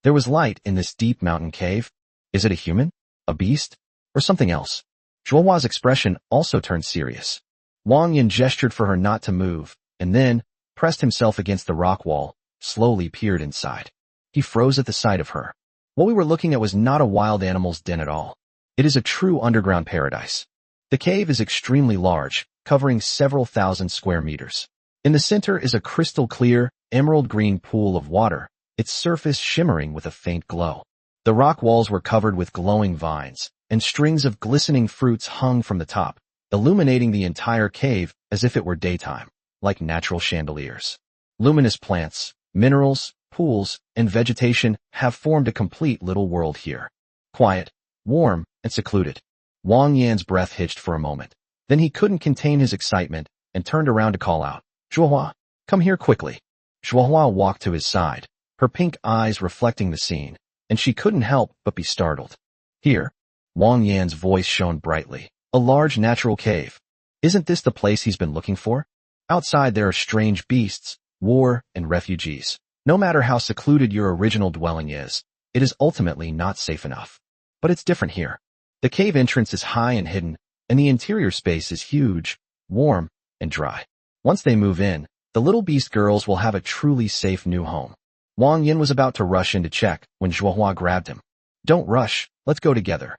There was light in this deep mountain cave. Is it a human, a beast, or something else? Zhuohua's expression also turned serious. Wang Yan gestured for her not to move, and then, pressed himself against the rock wall, slowly peered inside. He froze at the sight of her. What we were looking at was not a wild animal's den at all. It is a true underground paradise. The cave is extremely large, covering several thousand square meters. In the center is a crystal-clear, emerald-green pool of water, its surface shimmering with a faint glow. The rock walls were covered with glowing vines, and strings of glistening fruits hung from the top, illuminating the entire cave as if it were daytime, like natural chandeliers. Luminous plants, minerals, pools, and vegetation have formed a complete little world here. Quiet, warm, and secluded. Wang Yan's breath hitched for a moment. Then he couldn't contain his excitement and turned around to call out, "Zhuohua, come here quickly." Zhuohua walked to his side, her pink eyes reflecting the scene, and she couldn't help but be startled. "Here." Wang Yan's voice shone brightly. "A large natural cave. Isn't this the place he's been looking for? Outside there are strange beasts, war, and refugees. No matter how secluded your original dwelling is, it is ultimately not safe enough. But it's different here. The cave entrance is high and hidden, and the interior space is huge, warm, and dry. Once they move in, the little beast girls will have a truly safe new home." Wang Yan was about to rush in to check when Zhuohua grabbed him. "Don't rush, let's go together."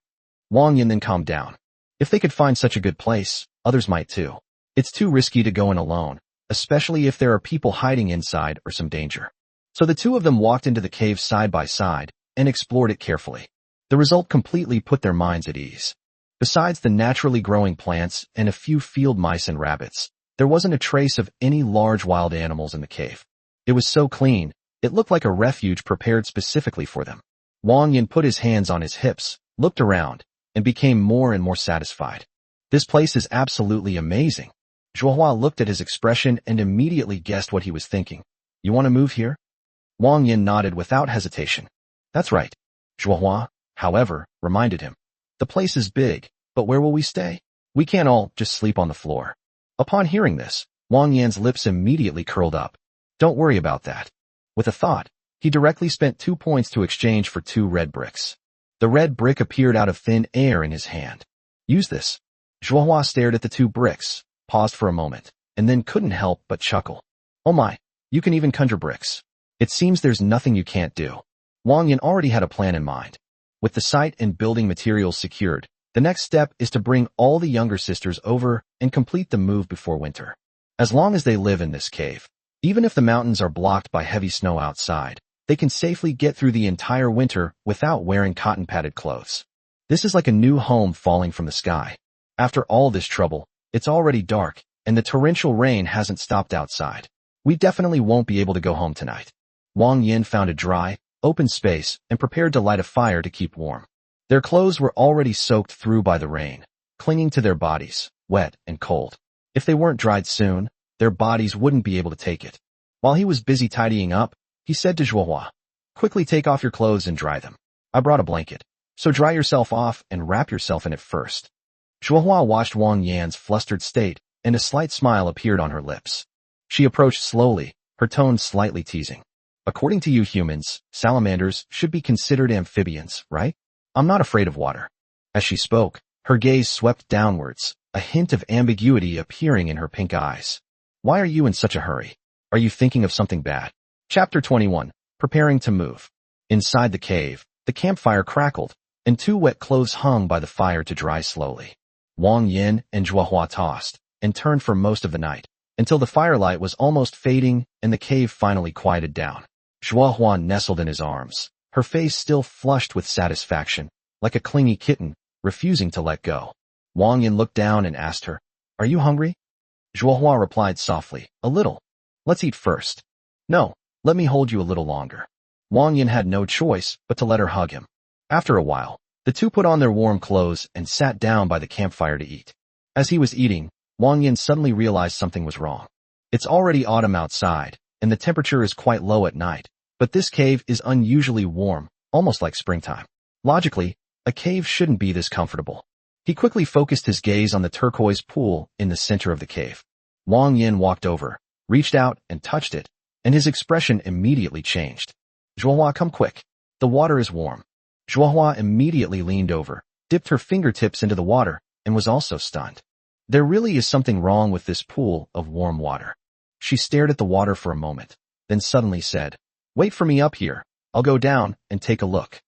Wang Yan then calmed down. If they could find such a good place, others might too. It's too risky to go in alone, especially if there are people hiding inside or some danger. So the two of them walked into the cave side by side and explored it carefully. The result completely put their minds at ease. Besides the naturally growing plants and a few field mice and rabbits, there wasn't a trace of any large wild animals in the cave. It was so clean, it looked like a refuge prepared specifically for them. Wang Yan put his hands on his hips, looked around, and became more and more satisfied. This place is absolutely amazing. Zhuohua looked at his expression and immediately guessed what he was thinking. "You want to move here?" Wang Yan nodded without hesitation. "That's right." Zhuohua, however, reminded him. "The place is big, but where will we stay? We can't all just sleep on the floor." Upon hearing this, Wang Yan's lips immediately curled up. "Don't worry about that." With a thought, he directly spent 2 points to exchange for 2 red bricks. The red brick appeared out of thin air in his hand. Use this. Zhuohua stared at the 2 bricks, paused for a moment, and then couldn't help but chuckle. Oh my, you can even conjure bricks. It seems there's nothing you can't do. Wang Yan already had a plan in mind. With the site and building materials secured, the next step is to bring all the younger sisters over and complete the move before winter. As long as they live in this cave, even if the mountains are blocked by heavy snow outside, they can safely get through the entire winter without wearing cotton-padded clothes. This is like a new home falling from the sky. After all this trouble, it's already dark, and the torrential rain hasn't stopped outside. We definitely won't be able to go home tonight. Wang Yan found a dry, open space and prepared to light a fire to keep warm. Their clothes were already soaked through by the rain, clinging to their bodies, wet and cold. If they weren't dried soon, their bodies wouldn't be able to take it. While he was busy tidying up, he said to Zhuohua, "Quickly take off your clothes and dry them. I brought a blanket, so dry yourself off and wrap yourself in it first." Zhuohua watched Wang Yan's flustered state, and a slight smile appeared on her lips. She approached slowly, her tone slightly teasing. "According to you humans, salamanders should be considered amphibians, right? I'm not afraid of water." As she spoke, her gaze swept downwards, a hint of ambiguity appearing in her pink eyes. "Why are you in such a hurry? Are you thinking of something bad?" Chapter 21. Preparing to move. Inside the cave, the campfire crackled, and 2 wet clothes hung by the fire to dry slowly. Wang Yan and Zhuohua tossed and turned for most of the night, until the firelight was almost fading and the cave finally quieted down. Zhuohua nestled in his arms, her face still flushed with satisfaction, like a clingy kitten, refusing to let go. Wang Yan looked down and asked her, "Are you hungry?" Zhuohua replied softly, "A little. Let's eat first." "No, let me hold you a little longer." Wang Yan had no choice but to let her hug him. After a while, the 2 put on their warm clothes and sat down by the campfire to eat. As he was eating, Wang Yan suddenly realized something was wrong. It's already autumn outside, and the temperature is quite low at night, but this cave is unusually warm, almost like springtime. Logically, a cave shouldn't be this comfortable. He quickly focused his gaze on the turquoise pool in the center of the cave. Wang Yan walked over, reached out and touched it, and his expression immediately changed. "Zhuohua, come quick. The water is warm." Zhuohua immediately leaned over, dipped her fingertips into the water, and was also stunned. There really is something wrong with this pool of warm water. She stared at the water for a moment, then suddenly said, "Wait for me up here. I'll go down and take a look."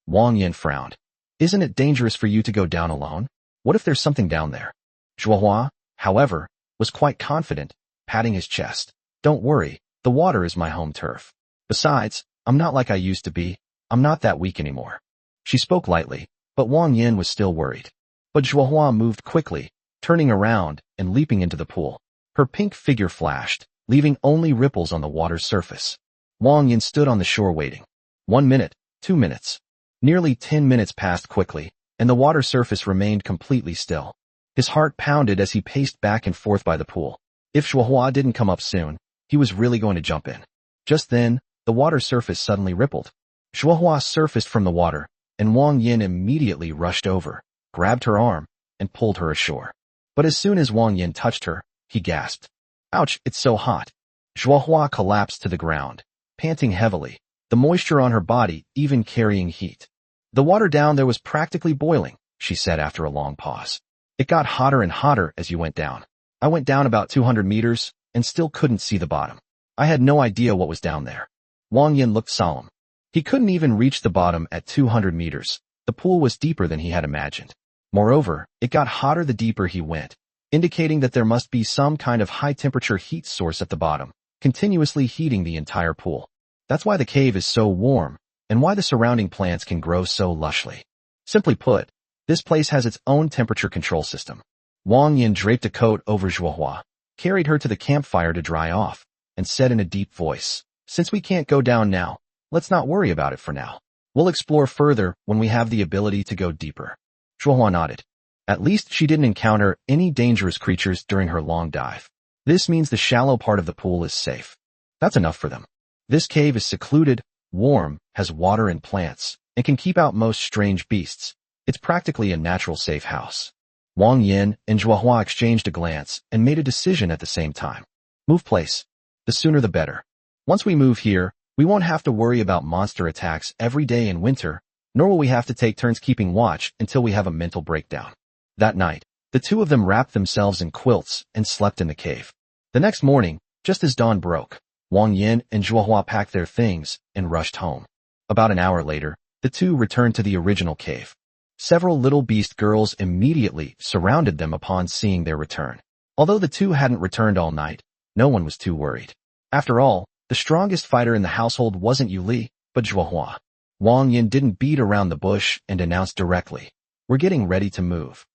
Wang Yan frowned. "Isn't it dangerous for you to go down alone? What if there's something down there?" Zhuohua, however, was quite confident, patting his chest. "Don't worry, the water is my home turf. Besides, I'm not like I used to be. I'm not that weak anymore." She spoke lightly, but Wang Yan was still worried. But Zhuohua moved quickly, turning around and leaping into the pool. Her pink figure flashed, leaving only ripples on the water's surface. Wang Yan stood on the shore waiting. 1 minute, 2 minutes. Nearly 10 minutes passed quickly, and the water surface remained completely still. His heart pounded as he paced back and forth by the pool. If Zhuohua didn't come up soon, he was really going to jump in. Just then, the water surface suddenly rippled. Zhuohua surfaced from the water, and Wang Yan immediately rushed over, grabbed her arm, and pulled her ashore. But as soon as Wang Yan touched her, he gasped. "Ouch, it's so hot." Zhuohua collapsed to the ground, panting heavily, the moisture on her body even carrying heat. "The water down there was practically boiling," she said after a long pause. "It got hotter and hotter as you went down. I went down about 200 meters and still couldn't see the bottom. I had no idea what was down there." Wang Yan looked solemn. He couldn't even reach the bottom at 200 meters. The pool was deeper than he had imagined. Moreover, it got hotter the deeper he went, indicating that there must be some kind of high-temperature heat source at the bottom, continuously heating the entire pool. That's why the cave is so warm, and why the surrounding plants can grow so lushly. Simply put, this place has its own temperature control system. Wang Yan draped a coat over Zhuohua, carried her to the campfire to dry off, and said in a deep voice, "Since we can't go down now, let's not worry about it for now. We'll explore further when we have the ability to go deeper." Zhuohua nodded. At least she didn't encounter any dangerous creatures during her long dive. This means the shallow part of the pool is safe. That's enough for them. This cave is secluded, warm, has water and plants, and can keep out most strange beasts. It's practically a natural safe house. Wang Yan and Zhuohua exchanged a glance and made a decision at the same time. Move place. The sooner the better. Once we move here, we won't have to worry about monster attacks every day in winter, nor will we have to take turns keeping watch until we have a mental breakdown. That night, the two of them wrapped themselves in quilts and slept in the cave. The next morning, just as dawn broke, Wang Yan and Zhuohua packed their things and rushed home. About an hour later, the two returned to the original cave. Several little beast girls immediately surrounded them upon seeing their return. Although the two hadn't returned all night, no one was too worried. After all, the strongest fighter in the household wasn't Yuli, but Zhuohua. Wang Yan didn't beat around the bush and announced directly, "We're getting ready to move."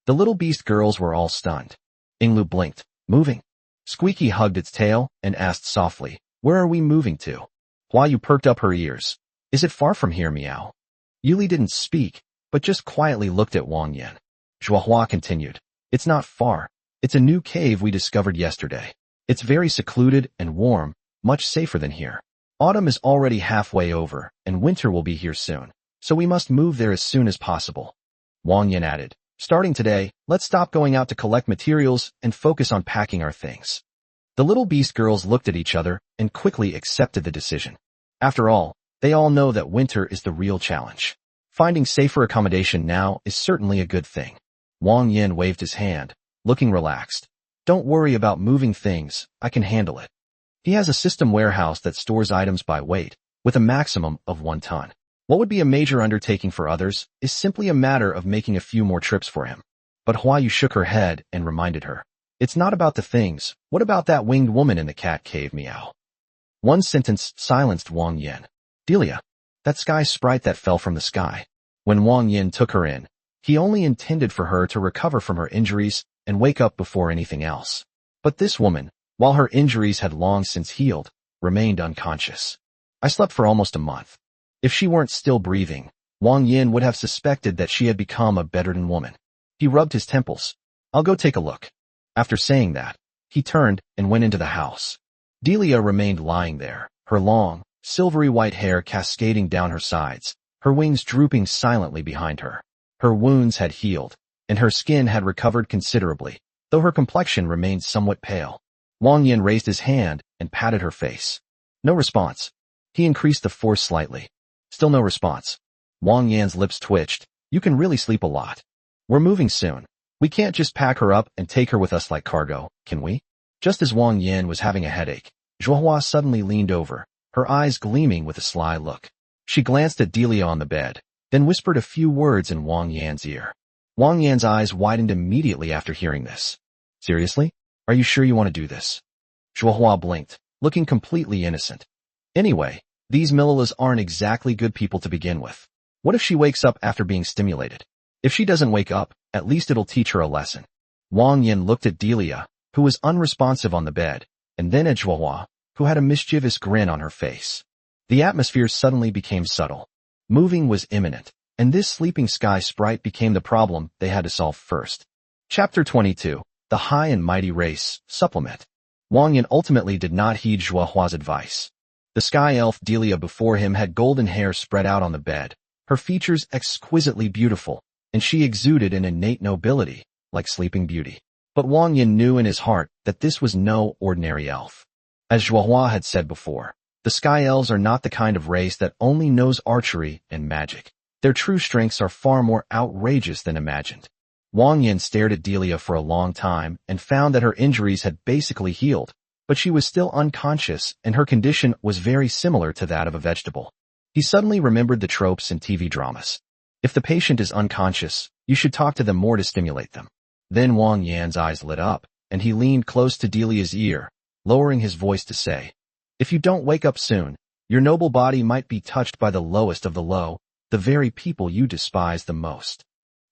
The little beast girls were all stunned. Yinglu blinked. "Moving?" Squeaky hugged its tail and asked softly, "Where are we moving to?" Huayu perked up her ears. "Is it far from here, Meow?" Yuli didn't speak, but just quietly looked at Wang Yan. Zhuohua continued, "It's not far. It's a new cave we discovered yesterday. It's very secluded and warm, much safer than here. Autumn is already halfway over, and winter will be here soon, so we must move there as soon as possible." Wang Yan added, "Starting today, let's stop going out to collect materials and focus on packing our things." The little beast girls looked at each other and quickly accepted the decision. After all, they all know that winter is the real challenge. Finding safer accommodation now is certainly a good thing. Wang Yan waved his hand, looking relaxed. "Don't worry about moving things, I can handle it." He has a system warehouse that stores items by weight, with a maximum of 1 ton. What would be a major undertaking for others is simply a matter of making a few more trips for him. But Huayu shook her head and reminded her, "It's not about the things, what about that winged woman in the cat cave, Meow?" One sentence silenced Wang Yan. "Delia, that sky sprite that fell from the sky." When Wang Yan took her in, he only intended for her to recover from her injuries and wake up before anything else. But this woman, while her injuries had long since healed, remained unconscious. "I slept for almost a month." If she weren't still breathing, Wang Yan would have suspected that she had become a bedridden woman. He rubbed his temples. "I'll go take a look." After saying that, he turned and went into the house. Delia remained lying there, her long, silvery white hair cascading down her sides, her wings drooping silently behind her. Her wounds had healed, and her skin had recovered considerably, though her complexion remained somewhat pale. Wang Yan raised his hand and patted her face. No response. He increased the force slightly. Still no response. Wang Yan's lips twitched. "You can really sleep a lot. We're moving soon. We can't just pack her up and take her with us like cargo, can we?" Just as Wang Yan was having a headache, Zhuohua suddenly leaned over, her eyes gleaming with a sly look. She glanced at Delia on the bed, then whispered a few words in Wang Yan's ear. Wang Yan's eyes widened immediately after hearing this. "Seriously? Are you sure you want to do this?" Zhuohua blinked, looking completely innocent. "Anyway, these Mililas aren't exactly good people to begin with. What if she wakes up after being stimulated? If she doesn't wake up, at least it'll teach her a lesson." Wang Yan looked at Delia, who was unresponsive on the bed, and then at Zhuohua, who had a mischievous grin on her face. The atmosphere suddenly became subtle. Moving was imminent, and this sleeping sky sprite became the problem they had to solve first. Chapter 22, The High and Mighty Race, Supplement. Wang Yan ultimately did not heed Zhuohua's advice. The sky elf Delia before him had golden hair spread out on the bed, her features exquisitely beautiful, and she exuded an innate nobility, like Sleeping Beauty. But Wang Yan knew in his heart that this was no ordinary elf. As Zhuohua had said before, the sky elves are not the kind of race that only knows archery and magic. Their true strengths are far more outrageous than imagined. Wang Yan stared at Delia for a long time and found that her injuries had basically healed, but she was still unconscious and her condition was very similar to that of a vegetable. He suddenly remembered the tropes in TV dramas. If the patient is unconscious, you should talk to them more to stimulate them. Then Wang Yan's eyes lit up, and he leaned close to Delia's ear, lowering his voice to say, "If you don't wake up soon, your noble body might be touched by the lowest of the low, the very people you despise the most."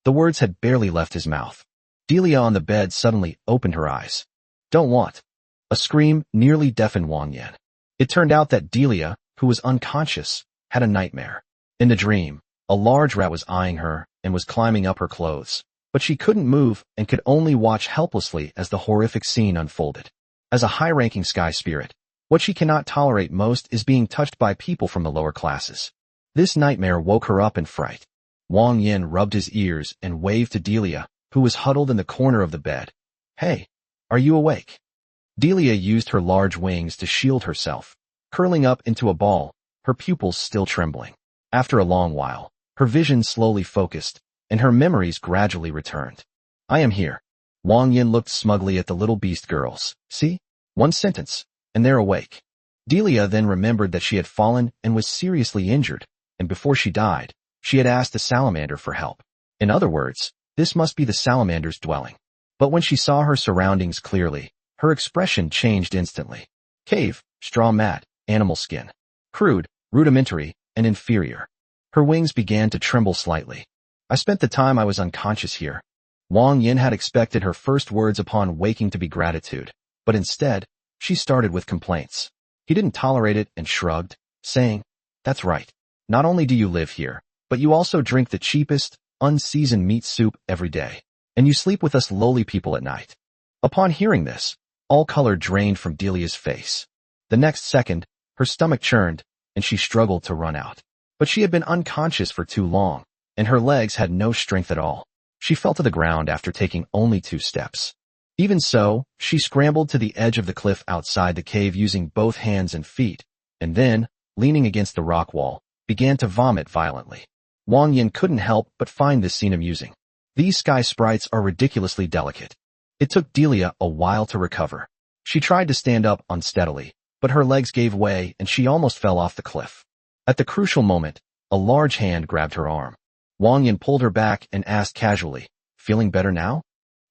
The words had barely left his mouth. Delia on the bed suddenly opened her eyes. "Don't want." A scream nearly deafened Wang Yan. It turned out that Delia, who was unconscious, had a nightmare. In the dream, a large rat was eyeing her and was climbing up her clothes, but she couldn't move and could only watch helplessly as the horrific scene unfolded. As a high-ranking sky spirit, what she cannot tolerate most is being touched by people from the lower classes. This nightmare woke her up in fright. Wang Yan rubbed his ears and waved to Delia, who was huddled in the corner of the bed. "Hey, are you awake?" Delia used her large wings to shield herself, curling up into a ball, her pupils still trembling. After a long while, her vision slowly focused, and her memories gradually returned. I am here. Wang Yan looked smugly at the little beast girls. See? One sentence, and they're awake. Delia then remembered that she had fallen and was seriously injured, and before she died, she had asked the salamander for help. In other words, this must be the salamander's dwelling. But when she saw her surroundings clearly, her expression changed instantly. Cave, straw mat, animal skin. Crude, rudimentary, and inferior. Her wings began to tremble slightly. I spent the time I was unconscious here. Wang Yan had expected her first words upon waking to be gratitude, but instead, she started with complaints. He didn't tolerate it and shrugged, saying, "That's right. Not only do you live here, but you also drink the cheapest, unseasoned meat soup every day, and you sleep with us lowly people at night." Upon hearing this, all color drained from Delia's face. The next second, her stomach churned, and she struggled to run out. But she had been unconscious for too long, and her legs had no strength at all. She fell to the ground after taking only 2 steps. Even so, she scrambled to the edge of the cliff outside the cave using both hands and feet, and then, leaning against the rock wall, began to vomit violently. Wang Yan couldn't help but find this scene amusing. These sky sprites are ridiculously delicate. It took Delia a while to recover. She tried to stand up unsteadily, but her legs gave way and she almost fell off the cliff. At the crucial moment, a large hand grabbed her arm. Wang Yan pulled her back and asked casually, "Feeling better now?"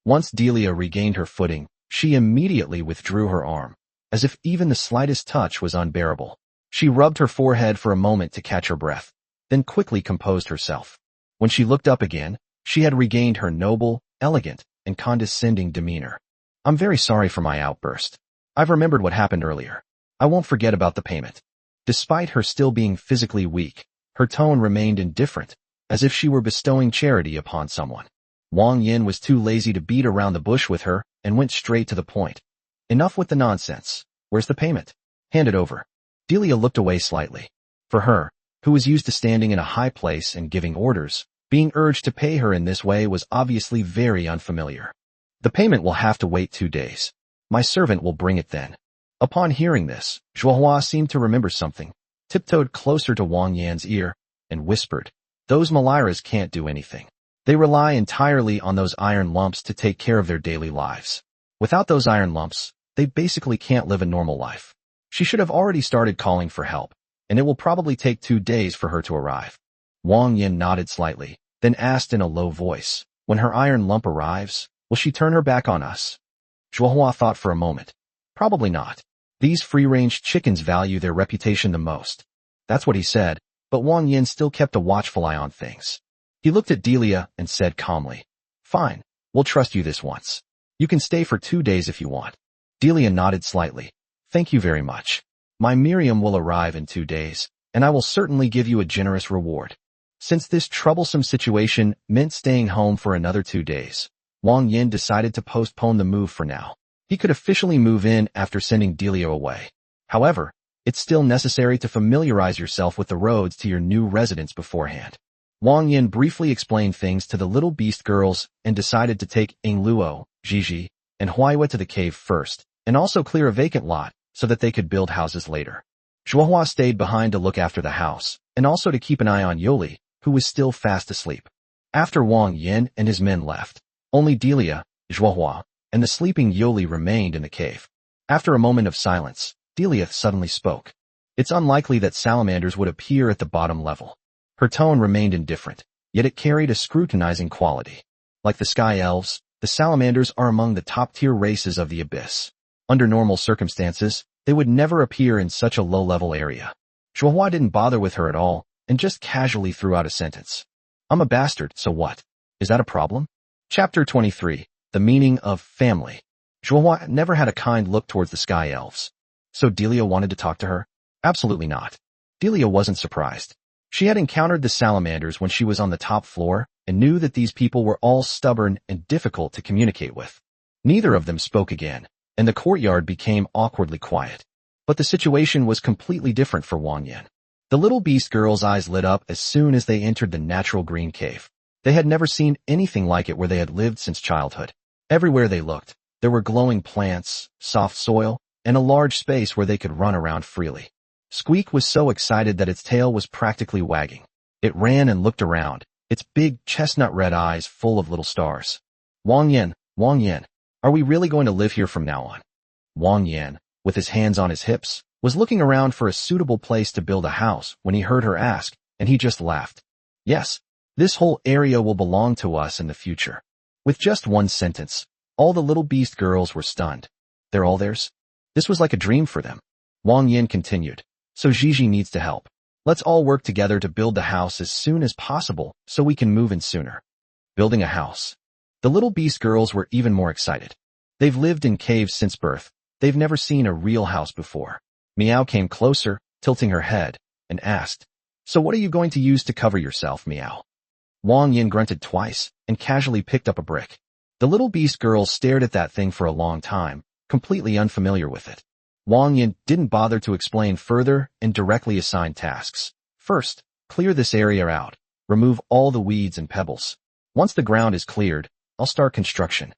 Once Delia regained her footing, she immediately withdrew her arm, as if even the slightest touch was unbearable. She rubbed her forehead for a moment to catch her breath, then quickly composed herself. When she looked up again, she had regained her noble, elegant, and condescending demeanor. "I'm very sorry for my outburst. I've remembered what happened earlier. I won't forget about the payment." Despite her still being physically weak, her tone remained indifferent, as if she were bestowing charity upon someone. Wang Yan was too lazy to beat around the bush with her and went straight to the point. "Enough with the nonsense. Where's the payment? Hand it over." Delia looked away slightly. For her, who was used to standing in a high place and giving orders, being urged to pay her in this way was obviously very unfamiliar. "The payment will have to wait 2 days. My servant will bring it then." Upon hearing this, Zhuohua seemed to remember something, tiptoed closer to Wang Yan's ear, and whispered, "Those Malairas can't do anything. They rely entirely on those iron lumps to take care of their daily lives. Without those iron lumps, they basically can't live a normal life." She should have already started calling for help, and it will probably take 2 days for her to arrive. Wang Yan nodded slightly, then asked in a low voice, "When her iron lump arrives, will she turn her back on us?" Zhuohua thought for a moment. Probably not. These free-range chickens value their reputation the most. That's what he said, but Wang Yan still kept a watchful eye on things. He looked at Delia and said calmly, "Fine, we'll trust you this once. You can stay for 2 days if you want." Delia nodded slightly. "Thank you very much. My Miriam will arrive in 2 days, and I will certainly give you a generous reward." Since this troublesome situation meant staying home for another 2 days, Wang Yan decided to postpone the move for now. He could officially move in after sending Delia away. However, it's still necessary to familiarize yourself with the roads to your new residence beforehand. Wang Yan briefly explained things to the little beast girls and decided to take Luo, Gigi, and Huaiwa to the cave first, and also clear a vacant lot so that they could build houses later. Zhuohua stayed behind to look after the house, and also to keep an eye on Yoli, who was still fast asleep. After Wang Yan and his men left, only Delia, Zhuohua, and the sleeping Yoli remained in the cave. After a moment of silence, Delia suddenly spoke. "It's unlikely that salamanders would appear at the bottom level." Her tone remained indifferent, yet it carried a scrutinizing quality. Like the sky elves, the salamanders are among the top-tier races of the abyss. Under normal circumstances, they would never appear in such a low-level area. Zhuohua didn't bother with her at all, and just casually threw out a sentence. "I'm a bastard, so what? Is that a problem?" Chapter 23. The Meaning of Family. Zhuohua never had a kind look towards the sky elves. So Delia wanted to talk to her? Absolutely not. Delia wasn't surprised. She had encountered the salamanders when she was on the top floor and knew that these people were all stubborn and difficult to communicate with. Neither of them spoke again, and the courtyard became awkwardly quiet. But the situation was completely different for Wang Yan. The little beast girl's eyes lit up as soon as they entered the natural green cave. They had never seen anything like it where they had lived since childhood. Everywhere they looked, there were glowing plants, soft soil, and a large space where they could run around freely. Squeak was so excited that its tail was practically wagging. It ran and looked around, its big chestnut red eyes full of little stars. Wang Yan, are we really going to live here from now on? Wang Yan, with his hands on his hips, was looking around for a suitable place to build a house when he heard her ask, and he just laughed. Yes, this whole area will belong to us in the future. With just one sentence, all the little beast girls were stunned. They're all theirs? This was like a dream for them. Wang Yan continued. So Gigi needs to help. Let's all work together to build the house as soon as possible so we can move in sooner. Building a house. The little beast girls were even more excited. They've lived in caves since birth. They've never seen a real house before. Meow came closer, tilting her head, and asked, So what are you going to use to cover yourself, Meow? Wang Yan grunted twice and casually picked up a brick. The little beast girls stared at that thing for a long time, completely unfamiliar with it. Wang Yan didn't bother to explain further and directly assigned tasks. First, clear this area out. Remove all the weeds and pebbles. Once the ground is cleared, I'll start construction.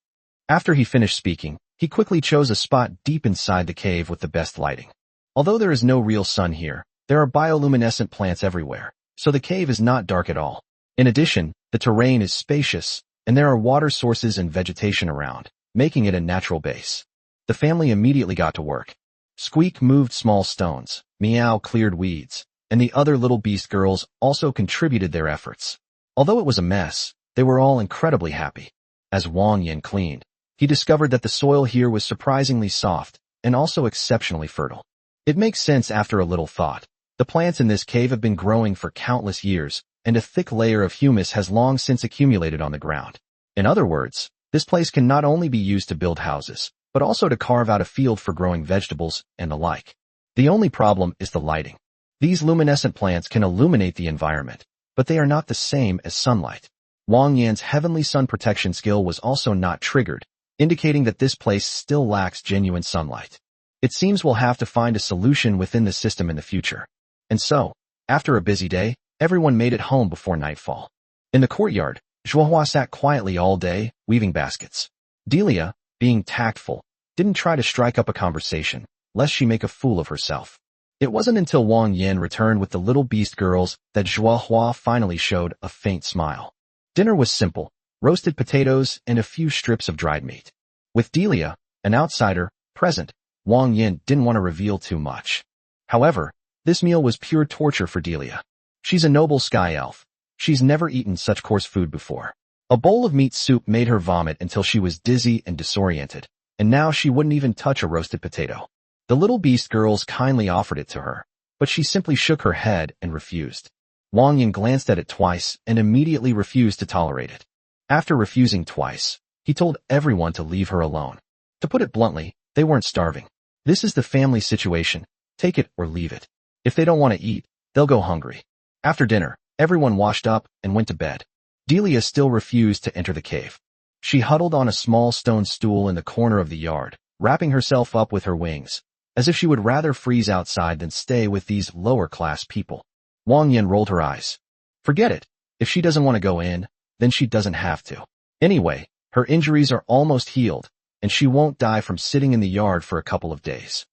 After he finished speaking, he quickly chose a spot deep inside the cave with the best lighting. Although there is no real sun here, there are bioluminescent plants everywhere, so the cave is not dark at all. In addition, the terrain is spacious, and there are water sources and vegetation around, making it a natural base. The family immediately got to work. Squeak moved small stones, Meow cleared weeds, and the other little beast girls also contributed their efforts. Although it was a mess, they were all incredibly happy. As Wang Yan cleaned, he discovered that the soil here was surprisingly soft and also exceptionally fertile. It makes sense after a little thought. The plants in this cave have been growing for countless years, and a thick layer of humus has long since accumulated on the ground. In other words, this place can not only be used to build houses, but also to carve out a field for growing vegetables and the like. The only problem is the lighting. These luminescent plants can illuminate the environment, but they are not the same as sunlight. Wang Yan's heavenly sun protection skill was also not triggered, indicating that this place still lacks genuine sunlight. It seems we'll have to find a solution within the system in the future. And so, after a busy day, everyone made it home before nightfall. In the courtyard, Zhuohua sat quietly all day, weaving baskets. Delia, being tactful, didn't try to strike up a conversation, lest she make a fool of herself. It wasn't until Wang Yan returned with the little beast girls that Zhuohua finally showed a faint smile. Dinner was simple, roasted potatoes and a few strips of dried meat. With Delia, an outsider, present, Wang Yan didn't want to reveal too much. However, this meal was pure torture for Delia. She's a noble sky elf. She's never eaten such coarse food before. A bowl of meat soup made her vomit until she was dizzy and disoriented, and now she wouldn't even touch a roasted potato. The little beast girls kindly offered it to her, but she simply shook her head and refused. Wang Yan glanced at it twice and immediately refused to tolerate it. After refusing twice, he told everyone to leave her alone. To put it bluntly, they weren't starving. This is the family situation. Take it or leave it. If they don't want to eat, they'll go hungry. After dinner, everyone washed up and went to bed. Delia still refused to enter the cave. She huddled on a small stone stool in the corner of the yard, wrapping herself up with her wings, as if she would rather freeze outside than stay with these lower-class people. Wang Yan rolled her eyes. Forget it. If she doesn't want to go in, then she doesn't have to. Anyway, her injuries are almost healed, and she won't die from sitting in the yard for a couple of days.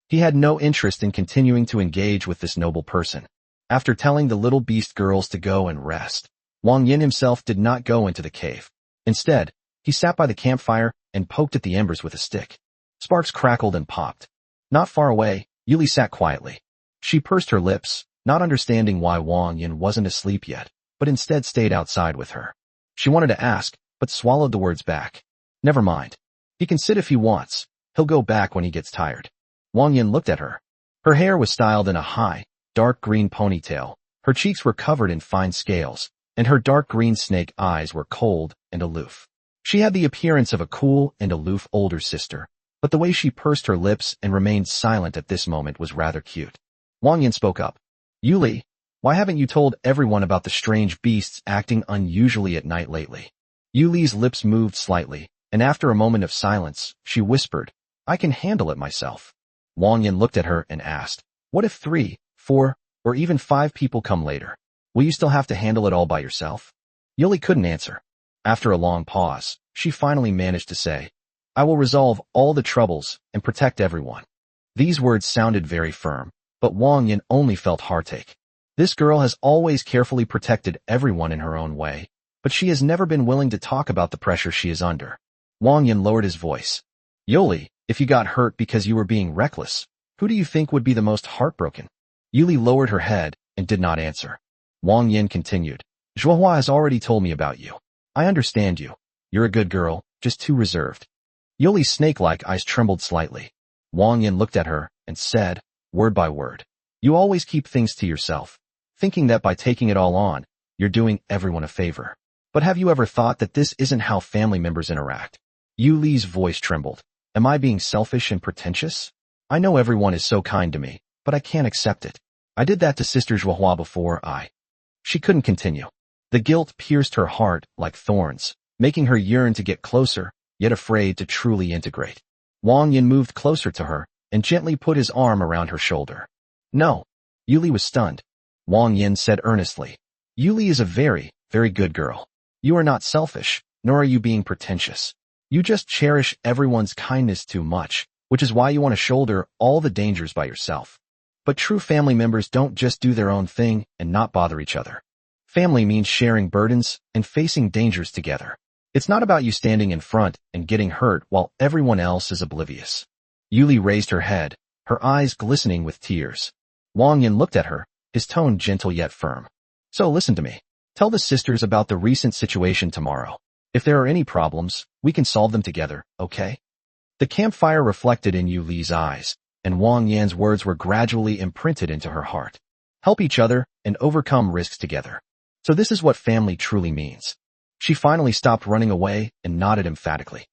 He had no interest in continuing to engage with this noble person. After telling the little beast girls to go and rest, Wang Yan himself did not go into the cave. Instead, he sat by the campfire and poked at the embers with a stick. Sparks crackled and popped. Not far away, Yuli sat quietly. She pursed her lips, not understanding why Wang Yan wasn't asleep yet, but instead stayed outside with her. She wanted to ask, but swallowed the words back. Never mind. He can sit if he wants. He'll go back when he gets tired. Wang Yan looked at her. Her hair was styled in a high, dark green ponytail. Her cheeks were covered in fine scales, and her dark green snake eyes were cold and aloof. She had the appearance of a cool and aloof older sister, but the way she pursed her lips and remained silent at this moment was rather cute. Wang Yan spoke up. Yuli, why haven't you told everyone about the strange beasts acting unusually at night lately? Yuli's lips moved slightly, and after a moment of silence, she whispered, I can handle it myself. Wang Yan looked at her and asked, what if 3, 4, or even 5 people come later? Will you still have to handle it all by yourself? Yuli couldn't answer. After a long pause, she finally managed to say, I will resolve all the troubles and protect everyone. These words sounded very firm, but Wang Yan only felt heartache. This girl has always carefully protected everyone in her own way, but she has never been willing to talk about the pressure she is under. Wang Yan lowered his voice. Yuli, if you got hurt because you were being reckless, who do you think would be the most heartbroken? Yuli lowered her head and did not answer. Wang Yan continued. Zhuohua has already told me about you. I understand you. You're a good girl, just too reserved. Yuli's snake-like eyes trembled slightly. Wang Yan looked at her and said, word by word, you always keep things to yourself, thinking that by taking it all on, you're doing everyone a favor. But have you ever thought that this isn't how family members interact? Yuli's voice trembled. Am I being selfish and pretentious? I know everyone is so kind to me, but I can't accept it. I did that to Sister Zhuohua before She couldn't continue. The guilt pierced her heart like thorns, making her yearn to get closer, yet afraid to truly integrate. Wang Yan moved closer to her and gently put his arm around her shoulder. No. Yuli was stunned. Wang Yan said earnestly. Yuli is a very, very good girl. You are not selfish, nor are you being pretentious. You just cherish everyone's kindness too much, which is why you want to shoulder all the dangers by yourself. But true family members don't just do their own thing and not bother each other. Family means sharing burdens and facing dangers together. It's not about you standing in front and getting hurt while everyone else is oblivious. Yuli raised her head, her eyes glistening with tears. Wang Yan looked at her, his tone gentle yet firm. So listen to me. Tell the sisters about the recent situation tomorrow. If there are any problems, we can solve them together, okay? The campfire reflected in Yuli's eyes, and Wang Yan's words were gradually imprinted into her heart. Help each other and overcome risks together. So this is what family truly means. She finally stopped running away and nodded emphatically.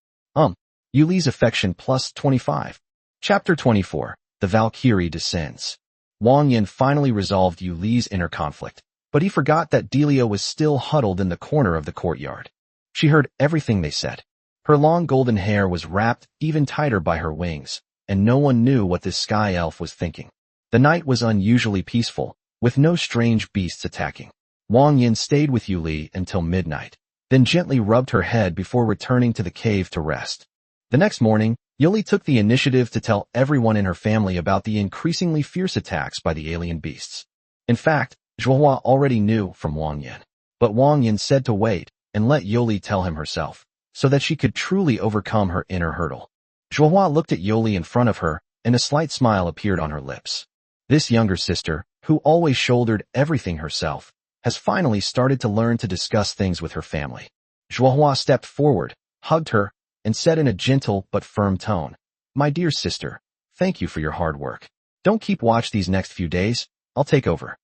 Yuli's affection plus 25. Chapter 24. The Valkyrie descends. Wang Yan finally resolved Yuli's inner conflict, but he forgot that Delia was still huddled in the corner of the courtyard. She heard everything they said. Her long golden hair was wrapped even tighter by her wings, and no one knew what this sky elf was thinking. The night was unusually peaceful, with no strange beasts attacking. Wang Yan stayed with Yuli until midnight, then gently rubbed her head before returning to the cave to rest. The next morning, Yuli took the initiative to tell everyone in her family about the increasingly fierce attacks by the alien beasts. In fact, Zhuohua already knew from Wang Yan. But Wang Yan said to wait and let Yuli tell him herself, so that she could truly overcome her inner hurdle. Zhuohua looked at Yuli in front of her, and a slight smile appeared on her lips. This younger sister, who always shouldered everything herself, has finally started to learn to discuss things with her family. Zhuohua stepped forward, hugged her, and said in a gentle but firm tone, My dear sister, thank you for your hard work. Don't keep watch these next few days, I'll take over.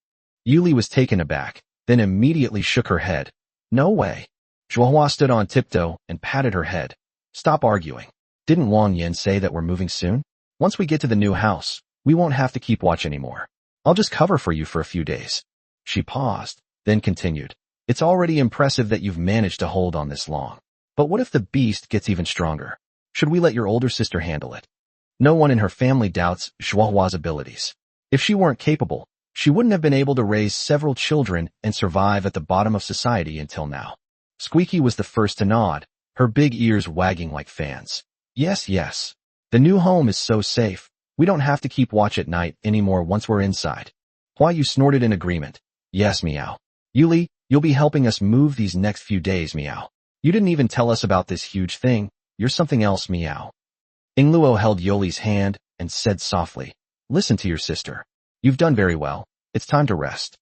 Yuli was taken aback, then immediately shook her head. No way. Zhuohua stood on tiptoe and patted her head. Stop arguing. Didn't Wang Yan say that we're moving soon? Once we get to the new house, we won't have to keep watch anymore. I'll just cover for you for a few days. She paused, then continued. It's already impressive that you've managed to hold on this long. But what if the beast gets even stronger? Should we let your older sister handle it? No one in her family doubts Zhuohua's abilities. If she weren't capable, she wouldn't have been able to raise several children and survive at the bottom of society until now. Squeaky was the first to nod, her big ears wagging like fans. Yes, yes. The new home is so safe. We don't have to keep watch at night anymore once we're inside. Huayu snorted in agreement. Yes, Meow. Yuli, you'll be helping us move these next few days, Meow. You didn't even tell us about this huge thing. You're something else, Meow. Ingluo held Yuli's hand and said softly, Listen to your sister. You've done very well. It's time to rest.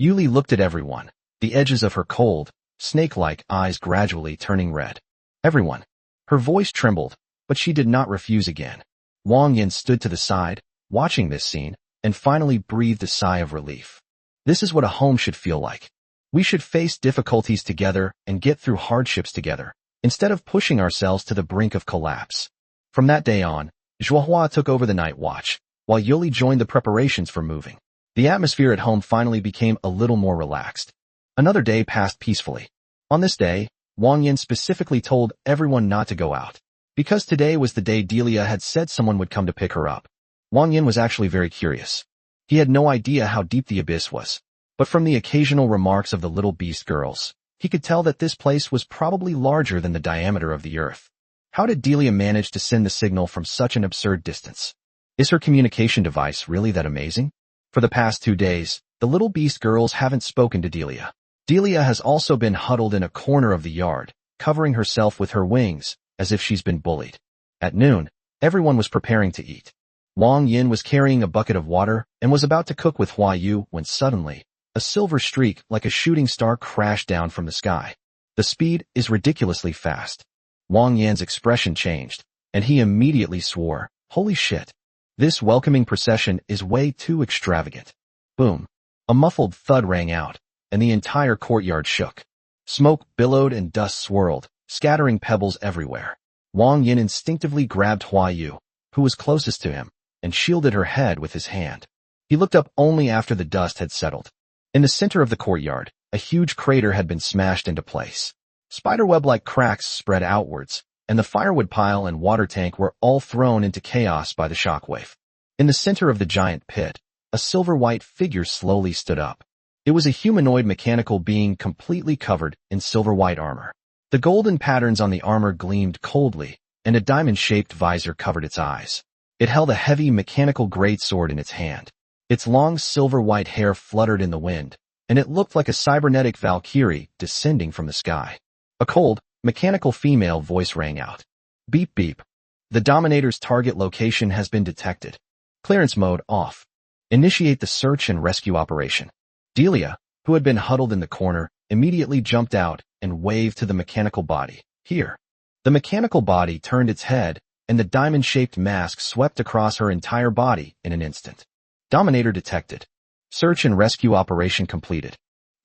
Yuli looked at everyone, the edges of her cold, snake-like eyes gradually turning red. Everyone. Her voice trembled, but she did not refuse again. Wang Yan stood to the side, watching this scene, and finally breathed a sigh of relief. This is what a home should feel like. We should face difficulties together and get through hardships together, instead of pushing ourselves to the brink of collapse. From that day on, Zhuohua took over the night watch, while Yuli joined the preparations for moving. The atmosphere at home finally became a little more relaxed. Another day passed peacefully. On this day, Wang Yan specifically told everyone not to go out, because today was the day Delia had said someone would come to pick her up. Wang Yan was actually very curious. He had no idea how deep the abyss was, but from the occasional remarks of the little beast girls, he could tell that this place was probably larger than the diameter of the earth. How did Delia manage to send the signal from such an absurd distance? Is her communication device really that amazing? For the past 2 days, the little beast girls haven't spoken to Delia. Delia has also been huddled in a corner of the yard, covering herself with her wings, as if she's been bullied. At noon, everyone was preparing to eat. Wang Yan was carrying a bucket of water and was about to cook with Hua Yu when suddenly, a silver streak like a shooting star crashed down from the sky. The speed is ridiculously fast. Wang Yan's expression changed, and he immediately swore, "Holy shit. This welcoming procession is way too extravagant." Boom. A muffled thud rang out, and the entire courtyard shook. Smoke billowed and dust swirled, scattering pebbles everywhere. Wang Yan instinctively grabbed Hua Yu, who was closest to him, and shielded her head with his hand. He looked up only after the dust had settled. In the center of the courtyard, a huge crater had been smashed into place. Spiderweb-like cracks spread outwards, and the firewood pile and water tank were all thrown into chaos by the shockwave. In the center of the giant pit, a silver-white figure slowly stood up. It was a humanoid mechanical being completely covered in silver-white armor. The golden patterns on the armor gleamed coldly, and a diamond-shaped visor covered its eyes. It held a heavy mechanical greatsword in its hand. Its long silver-white hair fluttered in the wind, and it looked like a cybernetic valkyrie descending from the sky. A cold, mechanical female voice rang out. "Beep beep. The Dominator's target location has been detected. Clearance mode off. Initiate the search and rescue operation." Delia, who had been huddled in the corner, immediately jumped out and waved to the mechanical body. "Here." The mechanical body turned its head, and the diamond-shaped mask swept across her entire body in an instant. Dominator detected. Search and rescue operation completed.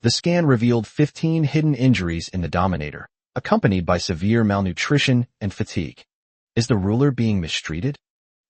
The scan revealed 15 hidden injuries in the Dominator, accompanied by severe malnutrition and fatigue. Is the ruler being mistreated?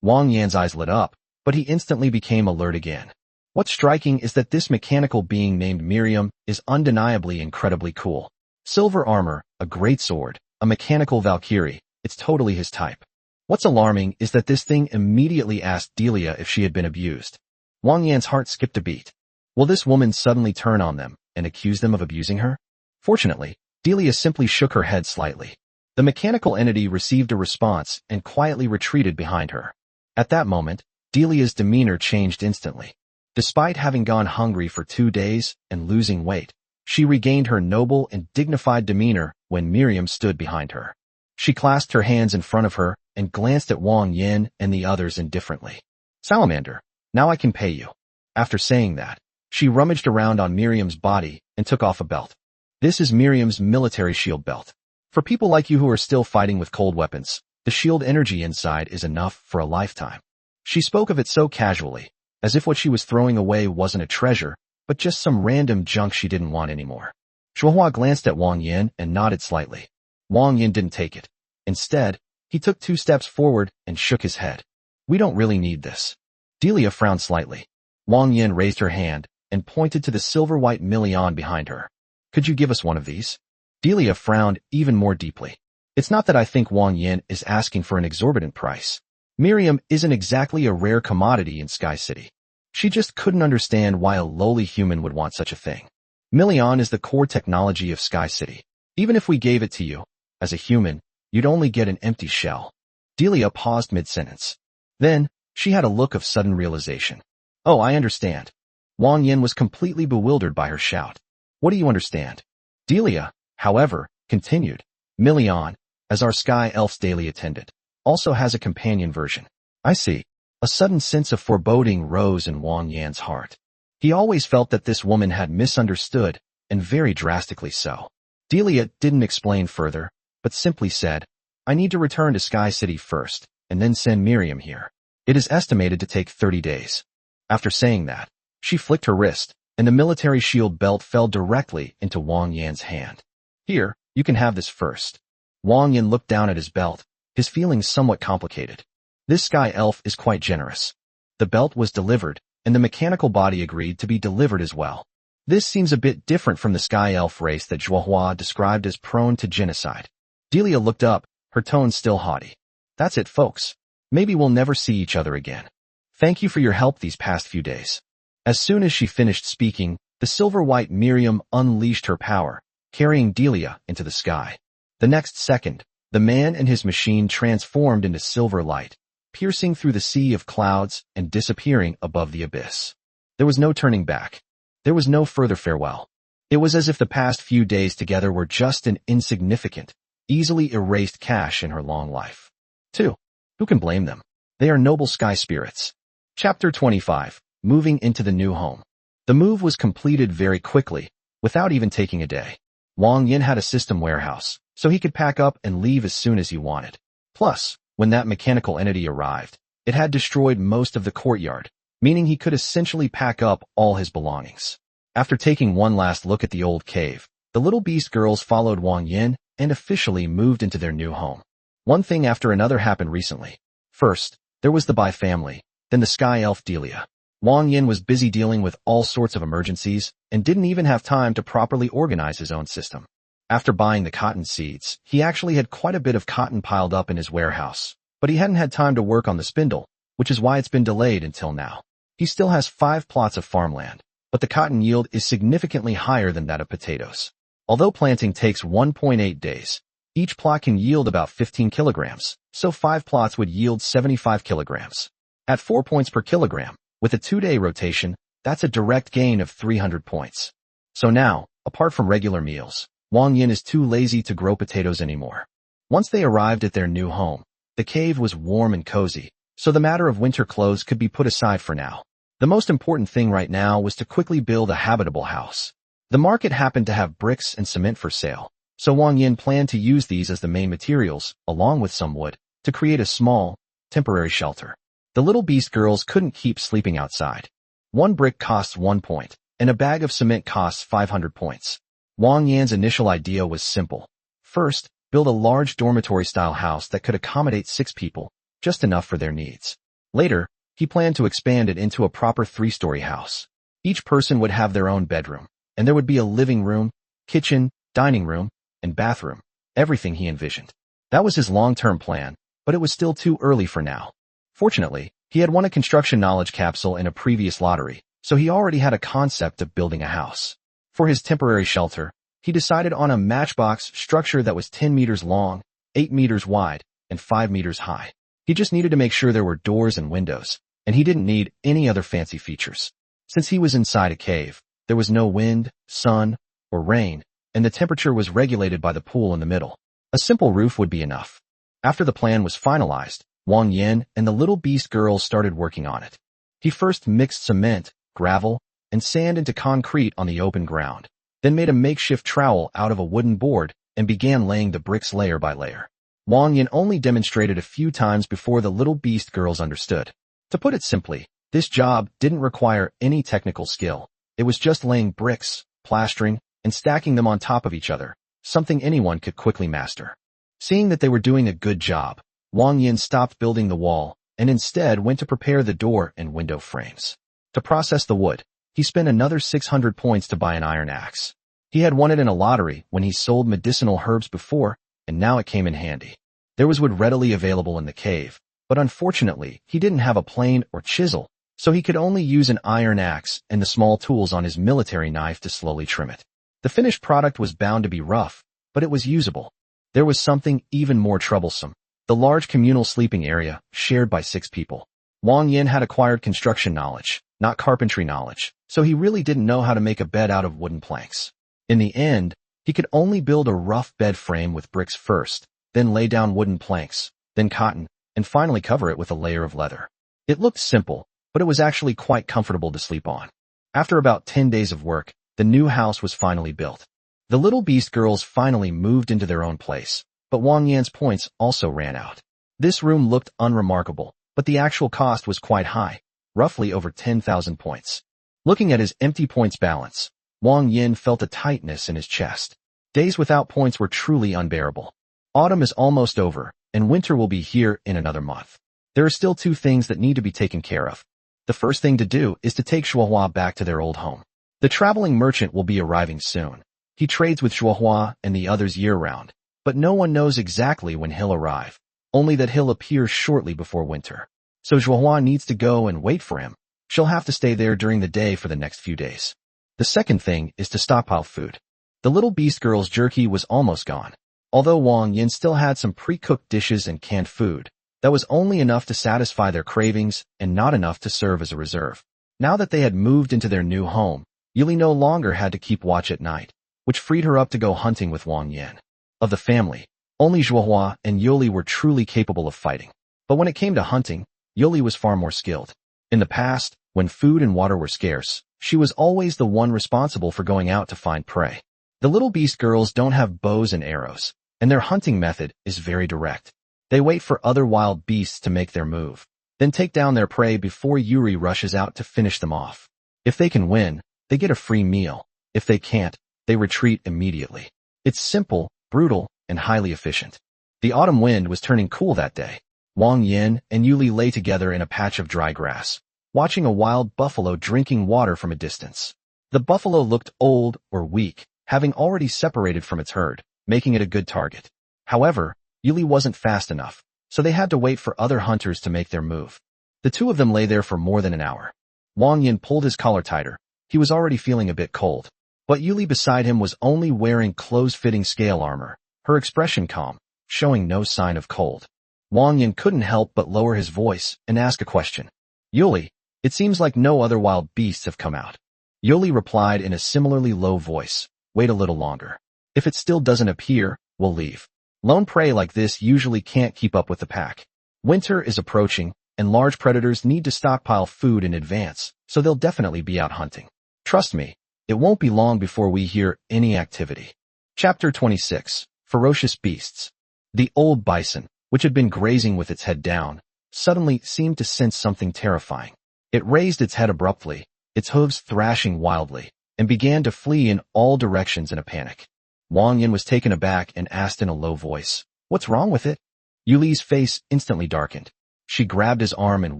Wang Yan's eyes lit up, but he instantly became alert again. What's striking is that this mechanical being named Miriam is undeniably incredibly cool. Silver armor, a great sword, a mechanical valkyrie, it's totally his type. What's alarming is that this thing immediately asked Delia if she had been abused. Wang Yan's heart skipped a beat. Will this woman suddenly turn on them and accuse them of abusing her? Fortunately, Delia simply shook her head slightly. The mechanical entity received a response and quietly retreated behind her. At that moment, Delia's demeanor changed instantly. Despite having gone hungry for 2 days and losing weight, she regained her noble and dignified demeanor when Miriam stood behind her. She clasped her hands in front of her and glanced at Wang Yan and the others indifferently. "Salamander, now I can pay you." After saying that, she rummaged around on Miriam's body and took off a belt. This is Miriam's military shield belt. For people like you who are still fighting with cold weapons, the shield energy inside is enough for a lifetime. She spoke of it so casually, as if what she was throwing away wasn't a treasure, but just some random junk she didn't want anymore. Shuhua glanced at Wang Yan and nodded slightly. Wang Yan didn't take it. Instead, he took 2 steps forward and shook his head. "We don't really need this." Delia frowned slightly. Wang Yan raised her hand and pointed to the silver-white million behind her. "Could you give us one of these?" Delia frowned even more deeply. "It's not that I think Wang Yan is asking for an exorbitant price. Miriam isn't exactly a rare commodity in Sky City. She just couldn't understand why a lowly human would want such a thing. Million is the core technology of Sky City. Even if we gave it to you, as a human, you'd only get an empty shell." Delia paused mid-sentence. Then, she had a look of sudden realization. "Oh, I understand." Wang Yan was completely bewildered by her shout. "What do you understand?" Delia, however, continued. "Million, as our Sky Elf's daily attendant, also has a companion version." "I see." A sudden sense of foreboding rose in Wang Yan's heart. He always felt that this woman had misunderstood, and very drastically so. Delia didn't explain further, but simply said, "I need to return to Sky City first, and then send Miriam here. It is estimated to take 30 days. After saying that, she flicked her wrist, and the military shield belt fell directly into Wang Yan's hand. "Here, you can have this first." Wang Yan looked down at his belt, his feelings somewhat complicated. This Sky Elf is quite generous. The belt was delivered, and the mechanical body agreed to be delivered as well. This seems a bit different from the Sky Elf race that Zhuohua described as prone to genocide. Delia looked up, her tone still haughty. "That's it, folks. Maybe we'll never see each other again. Thank you for your help these past few days." As soon as she finished speaking, the silver-white Miriam unleashed her power, carrying Delia into the sky. The next second, the man and his machine transformed into silver light, piercing through the sea of clouds and disappearing above the abyss. There was no turning back. There was no further farewell. It was as if the past few days together were just an insignificant, easily erased cache in her long life. 2. Who can blame them? They are noble sky spirits. Chapter 25. Moving into the new home. The move was completed very quickly, without even taking a day. Wang Yan had a system warehouse, so he could pack up and leave as soon as he wanted. Plus, when that mechanical entity arrived, it had destroyed most of the courtyard, meaning he could essentially pack up all his belongings. After taking one last look at the old cave, the little beast girls followed Wang Yan and officially moved into their new home. One thing after another happened recently. First, there was the Bai family, then the sky elf Delia. Wang Yan was busy dealing with all sorts of emergencies and didn't even have time to properly organize his own system. After buying the cotton seeds, he actually had quite a bit of cotton piled up in his warehouse, but he hadn't had time to work on the spindle, which is why it's been delayed until now. He still has 5 plots of farmland, but the cotton yield is significantly higher than that of potatoes. Although planting takes 1.8 days, each plot can yield about 15 kilograms, so 5 plots would yield 75 kilograms. At 4 points per kilogram, with a 2-day rotation, that's a direct gain of 300 points. So now, apart from regular meals, Wang Yan is too lazy to grow potatoes anymore. Once they arrived at their new home, the cave was warm and cozy, so the matter of winter clothes could be put aside for now. The most important thing right now was to quickly build a habitable house. The market happened to have bricks and cement for sale, so Wang Yan planned to use these as the main materials, along with some wood, to create a small, temporary shelter. The little beast girls couldn't keep sleeping outside. 1 brick costs 1 point, and a bag of cement costs 500 points. Wang Yan's initial idea was simple. First, build a large dormitory-style house that could accommodate 6 people, just enough for their needs. Later, he planned to expand it into a proper 3-story house. Each person would have their own bedroom, and there would be a living room, kitchen, dining room, and bathroom, everything he envisioned. That was his long-term plan, but it was still too early for now. Fortunately, he had won a construction knowledge capsule in a previous lottery, so he already had a concept of building a house. For his temporary shelter, he decided on a matchbox structure that was 10 meters long, 8 meters wide, and 5 meters high. He just needed to make sure there were doors and windows, and he didn't need any other fancy features. Since he was inside a cave, there was no wind, sun, or rain, and the temperature was regulated by the pool in the middle. A simple roof would be enough. After the plan was finalized, Wang Yan and the little beast girls started working on it. He first mixed cement, gravel, and sand into concrete on the open ground, then made a makeshift trowel out of a wooden board and began laying the bricks layer by layer. Wang Yan only demonstrated a few times before the little beast girls understood. To put it simply, this job didn't require any technical skill. It was just laying bricks, plastering, and stacking them on top of each other, something anyone could quickly master. Seeing that they were doing a good job, Wang Yan stopped building the wall and instead went to prepare the door and window frames. To process the wood, he spent another 600 points to buy an iron axe. He had won it in a lottery when he sold medicinal herbs before, and now it came in handy. There was wood readily available in the cave, but unfortunately, he didn't have a plane or chisel, so he could only use an iron axe and the small tools on his military knife to slowly trim it. The finished product was bound to be rough, but it was usable. There was something even more troublesome. The large communal sleeping area, shared by 6 people. Wang Yan had acquired construction knowledge, not carpentry knowledge, so he really didn't know how to make a bed out of wooden planks. In the end, he could only build a rough bed frame with bricks first, then lay down wooden planks, then cotton, and finally cover it with a layer of leather. It looked simple, but it was actually quite comfortable to sleep on. After about 10 days of work, the new house was finally built. The little beast girls finally moved into their own place, but Wang Yan's points also ran out. This room looked unremarkable, but the actual cost was quite high, roughly over 10,000 points. Looking at his empty points balance, Wang Yan felt a tightness in his chest. Days without points were truly unbearable. Autumn is almost over, and winter will be here in another month. There are still 2 things that need to be taken care of. The first thing to do is to take Shuohua back to their old home. The traveling merchant will be arriving soon. He trades with Shuohua and the others year-round, but no one knows exactly when he'll arrive, only that he'll appear shortly before winter. So Shuohua needs to go and wait for him. She'll have to stay there during the day for the next few days. The second thing is to stockpile food. The little beast girl's jerky was almost gone. Although Wang Yan still had some pre-cooked dishes and canned food, that was only enough to satisfy their cravings and not enough to serve as a reserve. Now that they had moved into their new home, Yuli no longer had to keep watch at night, which freed her up to go hunting with Wang Yan. Of the family, only Zhuohua and Yuli were truly capable of fighting. But when it came to hunting, Yuli was far more skilled. In the past, when food and water were scarce, she was always the one responsible for going out to find prey. The little beast girls don't have bows and arrows, and their hunting method is very direct. They wait for other wild beasts to make their move, then take down their prey before Yuri rushes out to finish them off. If they can win, they get a free meal. If they can't, they retreat immediately. It's simple, brutal, and highly efficient. The autumn wind was turning cool that day. Wang Yan and Yuli lay together in a patch of dry grass, watching a wild buffalo drinking water from a distance. The buffalo looked old or weak, having already separated from its herd, making it a good target. However, Yuli wasn't fast enough, so they had to wait for other hunters to make their move. The two of them lay there for more than an hour. Wang Yan pulled his collar tighter. He was already feeling a bit cold. But Yuli beside him was only wearing close-fitting scale armor, her expression calm, showing no sign of cold. Wang Yan couldn't help but lower his voice and ask a question. Yuli, it seems like no other wild beasts have come out. Yuli replied in a similarly low voice, wait a little longer. If it still doesn't appear, we'll leave. Lone prey like this usually can't keep up with the pack. Winter is approaching, and large predators need to stockpile food in advance, so they'll definitely be out hunting. Trust me, it won't be long before we hear any activity. Chapter 26. Ferocious Beasts. The old bison, which had been grazing with its head down, suddenly seemed to sense something terrifying. It raised its head abruptly, its hooves thrashing wildly, and began to flee in all directions in a panic. Wang Yan was taken aback and asked in a low voice, "What's wrong with it?" Yuli's face instantly darkened. She grabbed his arm and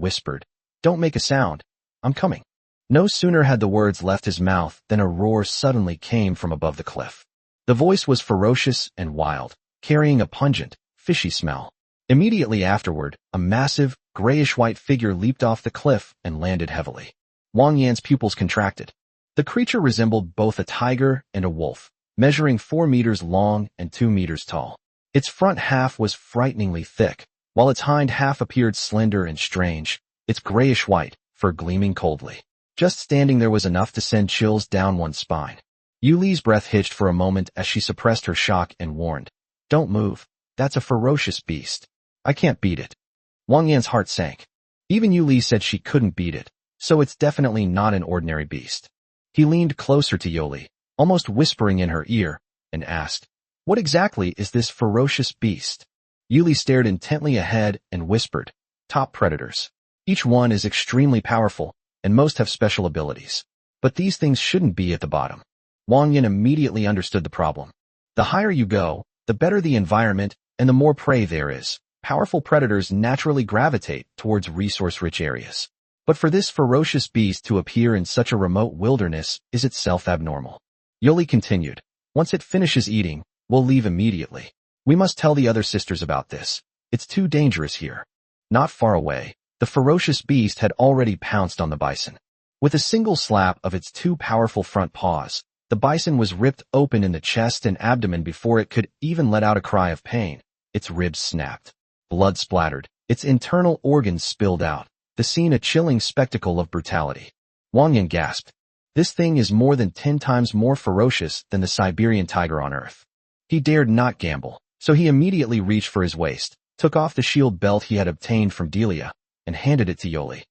whispered, "Don't make a sound. I'm coming." No sooner had the words left his mouth than a roar suddenly came from above the cliff. The voice was ferocious and wild, carrying a pungent, fishy smell. Immediately afterward, a massive, grayish-white figure leaped off the cliff and landed heavily. Wang Yan's pupils contracted. The creature resembled both a tiger and a wolf, measuring 4 meters long and 2 meters tall. Its front half was frighteningly thick, while its hind half appeared slender and strange, its grayish-white fur gleaming coldly. Just standing there was enough to send chills down one's spine. Yuli's breath hitched for a moment as she suppressed her shock and warned, "Don't move. That's a ferocious beast. I can't beat it." Wang Yan's heart sank. Even Yuli said she couldn't beat it, so it's definitely not an ordinary beast. He leaned closer to Yuli, almost whispering in her ear, and asked, "What exactly is this ferocious beast?" Yuli stared intently ahead and whispered, "Top predators. Each one is extremely powerful, and most have special abilities. But these things shouldn't be at the bottom." Wang Yan immediately understood the problem. The higher you go, the better the environment and the more prey there is. Powerful predators naturally gravitate towards resource-rich areas. But for this ferocious beast to appear in such a remote wilderness is itself abnormal. Yoli continued, "Once it finishes eating, we'll leave immediately. We must tell the other sisters about this. It's too dangerous here." Not far away, the ferocious beast had already pounced on the bison. With a single slap of its 2 powerful front paws, the bison was ripped open in the chest and abdomen before it could even let out a cry of pain. Its ribs snapped. Blood splattered. Its internal organs spilled out. The scene a chilling spectacle of brutality. Wang Yan gasped. This thing is more than 10 times more ferocious than the Siberian tiger on Earth. He dared not gamble, so he immediately reached for his waist, took off the shield belt he had obtained from Delia, and handed it to Yoli.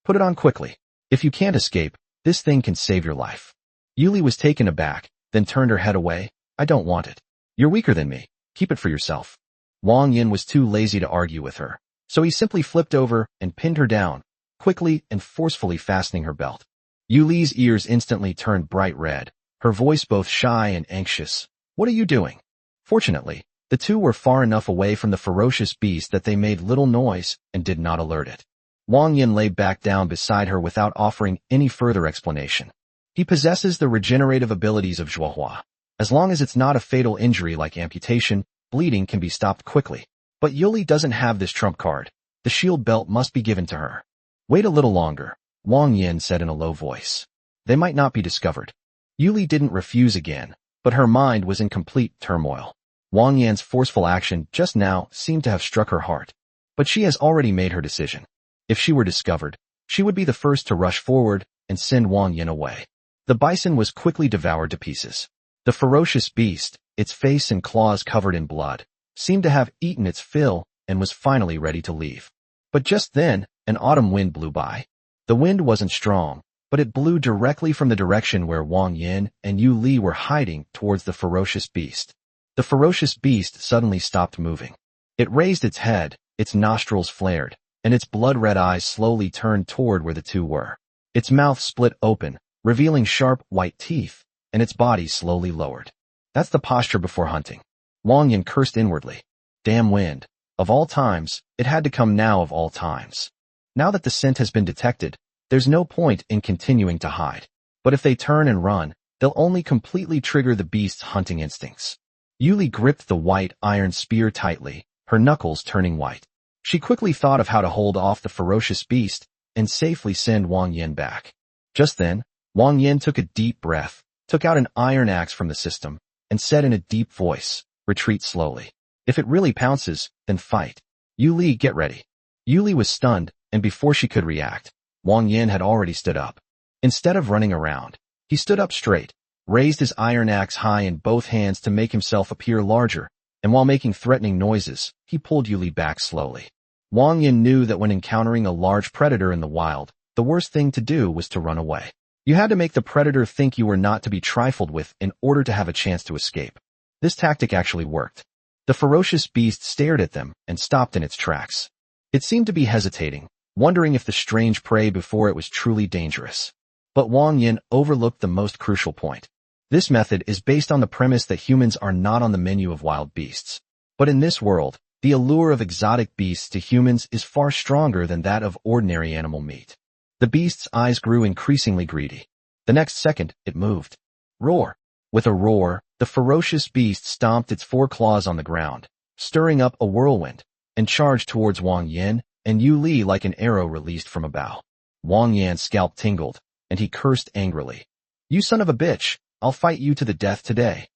"Put it on quickly. If you can't escape, this thing can save your life." Yuli was taken aback, then turned her head away. "I don't want it. You're weaker than me. Keep it for yourself." Wang Yan was too lazy to argue with her, so he simply flipped over and pinned her down, quickly and forcefully fastening her belt. Yuli's ears instantly turned bright red, her voice both shy and anxious. "What are you doing?" Fortunately, the two were far enough away from the ferocious beast that they made little noise and did not alert it. Wang Yan lay back down beside her without offering any further explanation. He possesses the regenerative abilities of Zhuohua. As long as it's not a fatal injury like amputation, bleeding can be stopped quickly. But Yuli doesn't have this trump card. The shield belt must be given to her. "Wait a little longer," Wang Yan said in a low voice. "They might not be discovered." Yuli didn't refuse again, but her mind was in complete turmoil. Wang Yan's forceful action just now seemed to have struck her heart. But she has already made her decision. If she were discovered, she would be the first to rush forward and send Wang Yan away. The bison was quickly devoured to pieces. The ferocious beast, its face and claws covered in blood, seemed to have eaten its fill and was finally ready to leave. But just then, an autumn wind blew by. The wind wasn't strong, but it blew directly from the direction where Wang Yan and Yu Li were hiding towards the ferocious beast. The ferocious beast suddenly stopped moving. It raised its head, its nostrils flared, and its blood-red eyes slowly turned toward where the two were. Its mouth split open, revealing sharp, white teeth, and its body slowly lowered. That's the posture before hunting. Wang Yan cursed inwardly. Damn wind. Of all times, it had to come now of all times. Now that the scent has been detected, there's no point in continuing to hide. But if they turn and run, they'll only completely trigger the beast's hunting instincts. Yuli gripped the white iron spear tightly, her knuckles turning white. She quickly thought of how to hold off the ferocious beast and safely send Wang Yan back. Just then, Wang Yan took a deep breath, took out an iron axe from the system, and said in a deep voice, "Retreat slowly. If it really pounces, then fight. Yuli, get ready." Yuli was stunned, and before she could react, Wang Yan had already stood up. Instead of running around, he stood up straight, raised his iron axe high in both hands to make himself appear larger, and while making threatening noises, he pulled Yuli back slowly. Wang Yan knew that when encountering a large predator in the wild, the worst thing to do was to run away. You had to make the predator think you were not to be trifled with in order to have a chance to escape. This tactic actually worked. The ferocious beast stared at them and stopped in its tracks. It seemed to be hesitating, wondering if the strange prey before it was truly dangerous. But Wang Yan overlooked the most crucial point. This method is based on the premise that humans are not on the menu of wild beasts. But in this world, the allure of exotic beasts to humans is far stronger than that of ordinary animal meat. The beast's eyes grew increasingly greedy. The next second, it moved. Roar! With a roar, the ferocious beast stomped its foreclaws on the ground, stirring up a whirlwind, and charged towards Wang Yan and Yu Li like an arrow released from a bow. Wang Yan's scalp tingled, and he cursed angrily. "You son of a bitch, I'll fight you to the death today."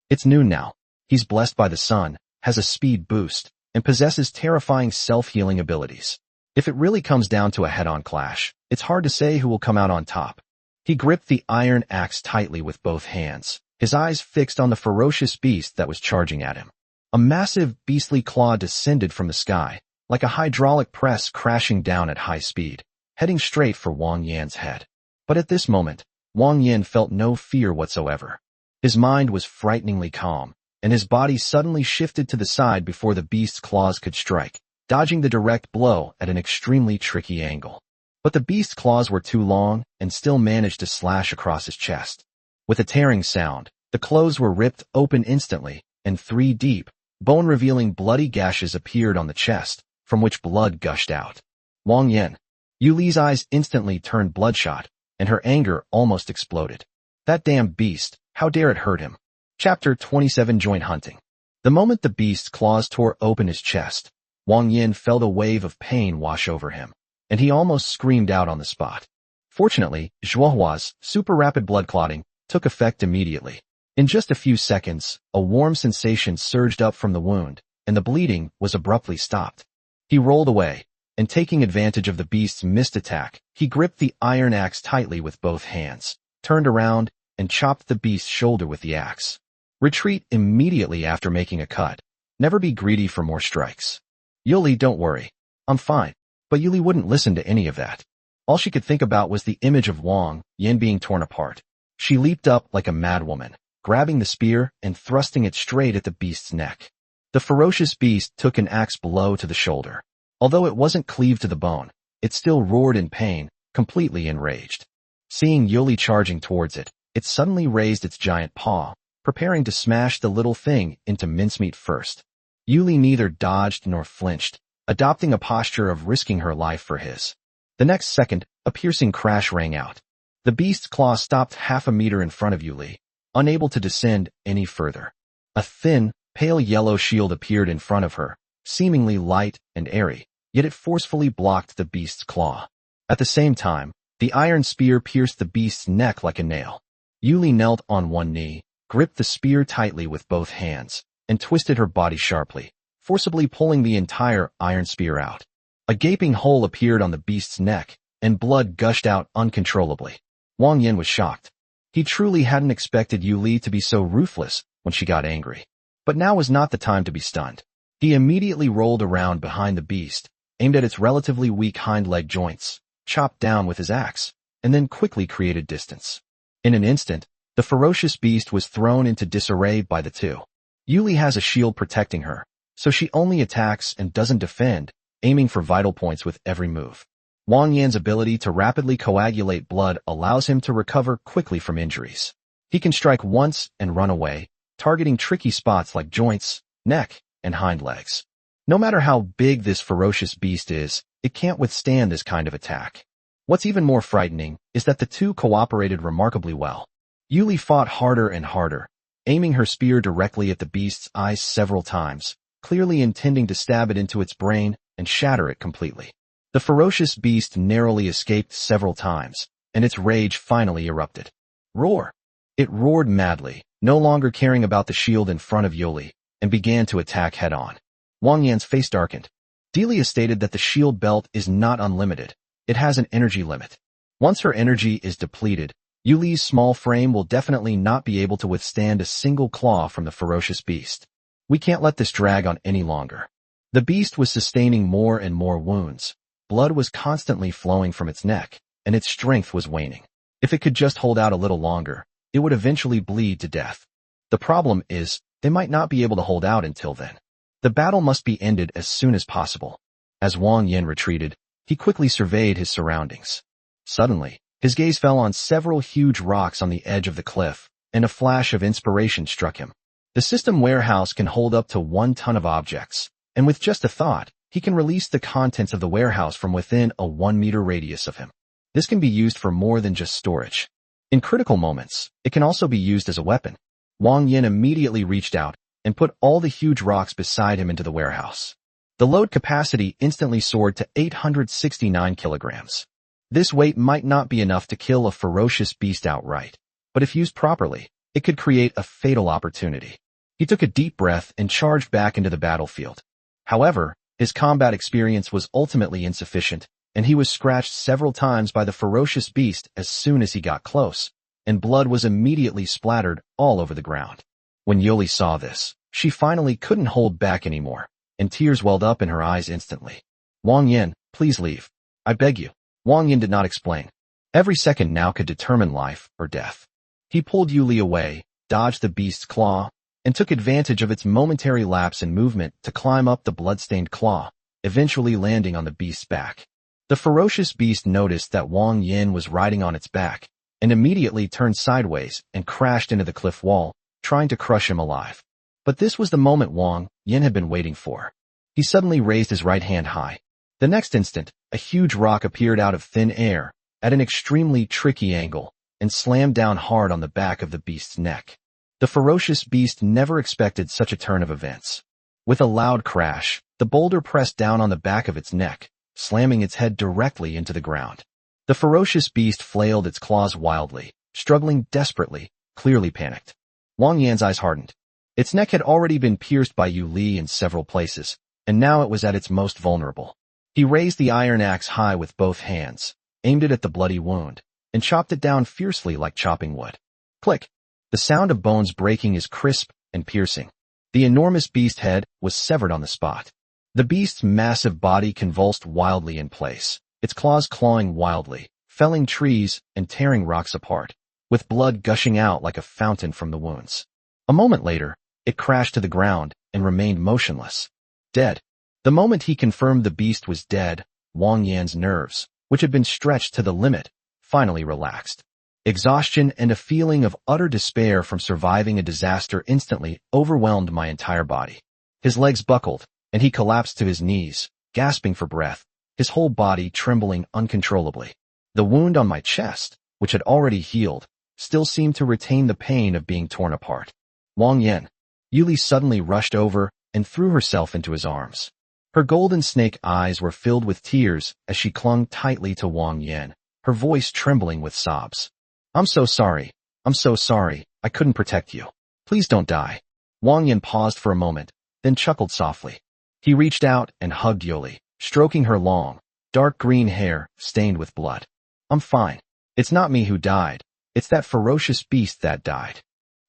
It's noon now. He's blessed by the sun, has a speed boost, and possesses terrifying self-healing abilities. If it really comes down to a head-on clash, it's hard to say who will come out on top. He gripped the iron axe tightly with both hands, his eyes fixed on the ferocious beast that was charging at him. A massive, beastly claw descended from the sky, like a hydraulic press crashing down at high speed, heading straight for Wang Yan's head. But at this moment, Wang Yan felt no fear whatsoever. His mind was frighteningly calm, and his body suddenly shifted to the side before the beast's claws could strike, dodging the direct blow at an extremely tricky angle. But the beast's claws were too long and still managed to slash across his chest. With a tearing sound, the clothes were ripped open instantly, and 3 deep, bone-revealing bloody gashes appeared on the chest, from which blood gushed out. Wang Yan. Yu Li's eyes instantly turned bloodshot, and her anger almost exploded. That damn beast, how dare it hurt him? Chapter 27 Joint Hunting. The moment the beast's claws tore open his chest, Wang Yan felt a wave of pain wash over him, and he almost screamed out on the spot. Fortunately, Zhuohua's super-rapid blood clotting took effect immediately. In just a few seconds, a warm sensation surged up from the wound, and the bleeding was abruptly stopped. He rolled away, and taking advantage of the beast's missed attack, he gripped the iron axe tightly with both hands, turned around, and chopped the beast's shoulder with the axe. Retreat immediately after making a cut. Never be greedy for more strikes. "Yuli, don't worry. I'm fine." But Yuli wouldn't listen to any of that. All she could think about was the image of Wang Yan being torn apart. She leaped up like a madwoman, grabbing the spear and thrusting it straight at the beast's neck. The ferocious beast took an axe blow to the shoulder. Although it wasn't cleaved to the bone, it still roared in pain, completely enraged. Seeing Yuli charging towards it, it suddenly raised its giant paw, preparing to smash the little thing into mincemeat first. Yuli neither dodged nor flinched, adopting a posture of risking her life for his. The next second, a piercing crash rang out. The beast's claw stopped half a meter in front of Yuli, unable to descend any further. A thin, pale yellow shield appeared in front of her, seemingly light and airy, yet it forcefully blocked the beast's claw. At the same time, the iron spear pierced the beast's neck like a nail. Yuli knelt on one knee, gripped the spear tightly with both hands, and twisted her body sharply, forcibly pulling the entire iron spear out. A gaping hole appeared on the beast's neck, and blood gushed out uncontrollably. Wang Yan was shocked. He truly hadn't expected Yuli to be so ruthless when she got angry. But now was not the time to be stunned. He immediately rolled around behind the beast, aimed at its relatively weak hind leg joints, chopped down with his axe, and then quickly created distance. In an instant, the ferocious beast was thrown into disarray by the two. Yuli has a shield protecting her, so she only attacks and doesn't defend, aiming for vital points with every move. Wang Yan's ability to rapidly coagulate blood allows him to recover quickly from injuries. He can strike once and run away, targeting tricky spots like joints, neck, and hind legs. No matter how big this ferocious beast is, it can't withstand this kind of attack. What's even more frightening is that the two cooperated remarkably well. Yuli fought harder and harder, aiming her spear directly at the beast's eyes several times, clearly intending to stab it into its brain and shatter it completely. The ferocious beast narrowly escaped several times, and its rage finally erupted. Roar! It roared madly, no longer caring about the shield in front of Yuli, and began to attack head-on. Wang Yan's face darkened. Delia stated that the shield belt is not unlimited. It has an energy limit. Once her energy is depleted, Yuli's small frame will definitely not be able to withstand a single claw from the ferocious beast. We can't let this drag on any longer. The beast was sustaining more and more wounds. Blood was constantly flowing from its neck, and its strength was waning. If it could just hold out a little longer, it would eventually bleed to death. The problem is, they might not be able to hold out until then. The battle must be ended as soon as possible. As Wang Yan retreated, he quickly surveyed his surroundings. Suddenly, his gaze fell on several huge rocks on the edge of the cliff, and a flash of inspiration struck him. The system warehouse can hold up to 1 ton of objects, and with just a thought, he can release the contents of the warehouse from within a 1-meter radius of him. This can be used for more than just storage. In critical moments, it can also be used as a weapon. Wang Yan immediately reached out and put all the huge rocks beside him into the warehouse. The load capacity instantly soared to 869 kilograms. This weight might not be enough to kill a ferocious beast outright, but if used properly, it could create a fatal opportunity. He took a deep breath and charged back into the battlefield. However, his combat experience was ultimately insufficient, and he was scratched several times by the ferocious beast as soon as he got close, and blood was immediately splattered all over the ground. When Yuli saw this, she finally couldn't hold back anymore, and tears welled up in her eyes instantly. Wang Yan, please leave. I beg you. Wang Yan did not explain. Every second now could determine life or death. He pulled Yuli away, dodged the beast's claw, and took advantage of its momentary lapse in movement to climb up the blood-stained claw, eventually landing on the beast's back. The ferocious beast noticed that Wang Yan was riding on its back, and immediately turned sideways and crashed into the cliff wall, trying to crush him alive. But this was the moment Wang Yan had been waiting for. He suddenly raised his right hand high. The next instant, a huge rock appeared out of thin air, at an extremely tricky angle, and slammed down hard on the back of the beast's neck. The ferocious beast never expected such a turn of events. With a loud crash, the boulder pressed down on the back of its neck, slamming its head directly into the ground. The ferocious beast flailed its claws wildly, struggling desperately, clearly panicked. Wang Yan's eyes hardened. Its neck had already been pierced by Yuli in several places, and now it was at its most vulnerable. He raised the iron axe high with both hands, aimed it at the bloody wound, and chopped it down fiercely like chopping wood. Click! The sound of bones breaking is crisp and piercing. The enormous beast head was severed on the spot. The beast's massive body convulsed wildly in place, its claws clawing wildly, felling trees and tearing rocks apart, with blood gushing out like a fountain from the wounds. A moment later, it crashed to the ground and remained motionless. Dead. The moment he confirmed the beast was dead, Wang Yan's nerves, which had been stretched to the limit, finally relaxed. Exhaustion and a feeling of utter despair from surviving a disaster instantly overwhelmed my entire body. His legs buckled, and he collapsed to his knees, gasping for breath, his whole body trembling uncontrollably. The wound on my chest, which had already healed, still seemed to retain the pain of being torn apart. Wang Yan. Yuli suddenly rushed over and threw herself into his arms. Her golden snake eyes were filled with tears as she clung tightly to Wang Yan, her voice trembling with sobs. I'm so sorry. I'm so sorry. I couldn't protect you. Please don't die. Wang Yan paused for a moment, then chuckled softly. He reached out and hugged Yuli, stroking her long, dark green hair stained with blood. I'm fine. It's not me who died. It's that ferocious beast that died.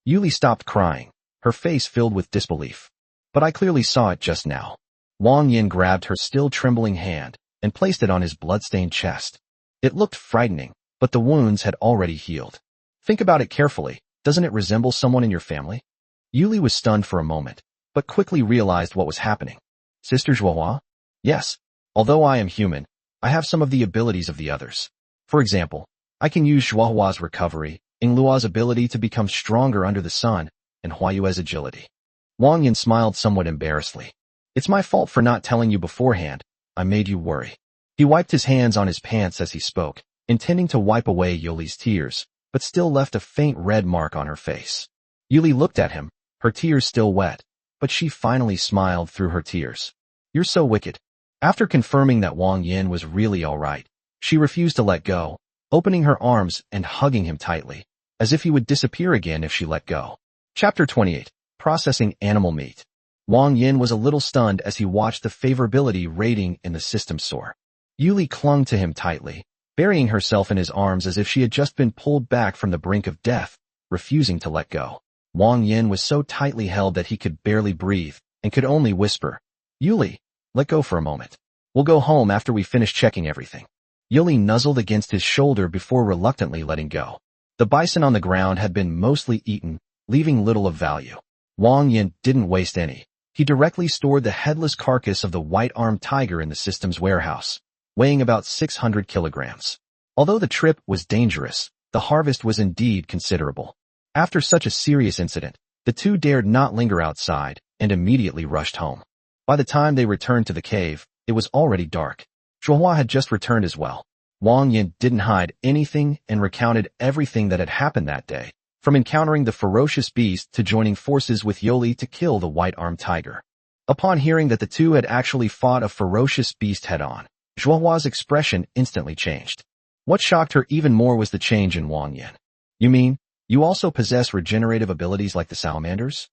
Yuli stopped crying, her face filled with disbelief. But I clearly saw it just now. Wang Yan grabbed her still trembling hand and placed it on his blood-stained chest. It looked frightening, but the wounds had already healed. Think about it carefully. Doesn't it resemble someone in your family? Yuli was stunned for a moment, but quickly realized what was happening. Sister Zhuohua? Yes. Although I am human, I have some of the abilities of the others. For example, I can use Zhuohua's recovery, Yingluo's ability to become stronger under the sun, and Huayue's agility. Wang Yan smiled somewhat embarrassedly. It's my fault for not telling you beforehand. I made you worry. He wiped his hands on his pants as he spoke, intending to wipe away Yuli's tears, but still left a faint red mark on her face. Yuli looked at him, her tears still wet, but she finally smiled through her tears. You're so wicked. After confirming that Wang Yan was really all right, she refused to let go, opening her arms and hugging him tightly, as if he would disappear again if she let go. Chapter 28. Processing Animal Meat. Wang Yan was a little stunned as he watched the favorability rating in the system soar. Yuli clung to him tightly, burying herself in his arms as if she had just been pulled back from the brink of death, refusing to let go. Wang Yan was so tightly held that he could barely breathe and could only whisper, Yuli, let go for a moment. We'll go home after we finish checking everything. Yuli nuzzled against his shoulder before reluctantly letting go. The bison on the ground had been mostly eaten, leaving little of value. Wang Yan didn't waste any. He directly stored the headless carcass of the white-armed tiger in the system's warehouse, weighing about 600 kilograms. Although the trip was dangerous, the harvest was indeed considerable. After such a serious incident, the two dared not linger outside and immediately rushed home. By the time they returned to the cave, it was already dark. Zhuohua had just returned as well. Wang Yan didn't hide anything and recounted everything that had happened that day, from encountering the ferocious beast to joining forces with Yuli to kill the white-armed tiger. Upon hearing that the two had actually fought a ferocious beast head-on, Zhuohua's expression instantly changed. What shocked her even more was the change in Wang Yan. You mean, you also possess regenerative abilities like the salamanders?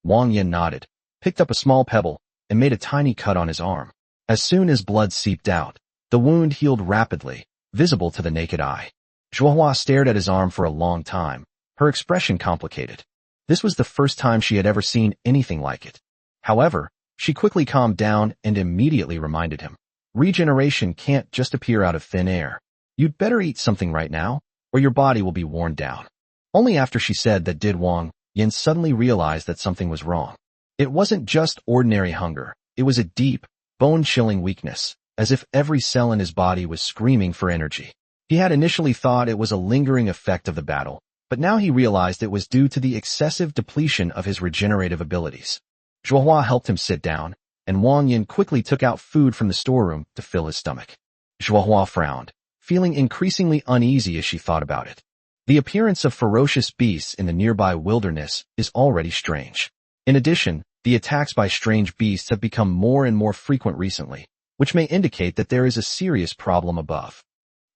Wang Yan nodded, picked up a small pebble, and made a tiny cut on his arm. As soon as blood seeped out, the wound healed rapidly, visible to the naked eye. Zhuohua stared at his arm for a long time, her expression complicated. This was the first time she had ever seen anything like it. However, she quickly calmed down and immediately reminded him. Regeneration can't just appear out of thin air. You'd better eat something right now, or your body will be worn down. Only after she said that did Wang Yan suddenly realize that something was wrong. It wasn't just ordinary hunger, it was a deep, bone-chilling weakness, as if every cell in his body was screaming for energy. He had initially thought it was a lingering effect of the battle, but now he realized it was due to the excessive depletion of his regenerative abilities. Zhuohua helped him sit down, and Wang Yan quickly took out food from the storeroom to fill his stomach. Zhuohua frowned, feeling increasingly uneasy as she thought about it. The appearance of ferocious beasts in the nearby wilderness is already strange. In addition, the attacks by strange beasts have become more and more frequent recently, which may indicate that there is a serious problem above.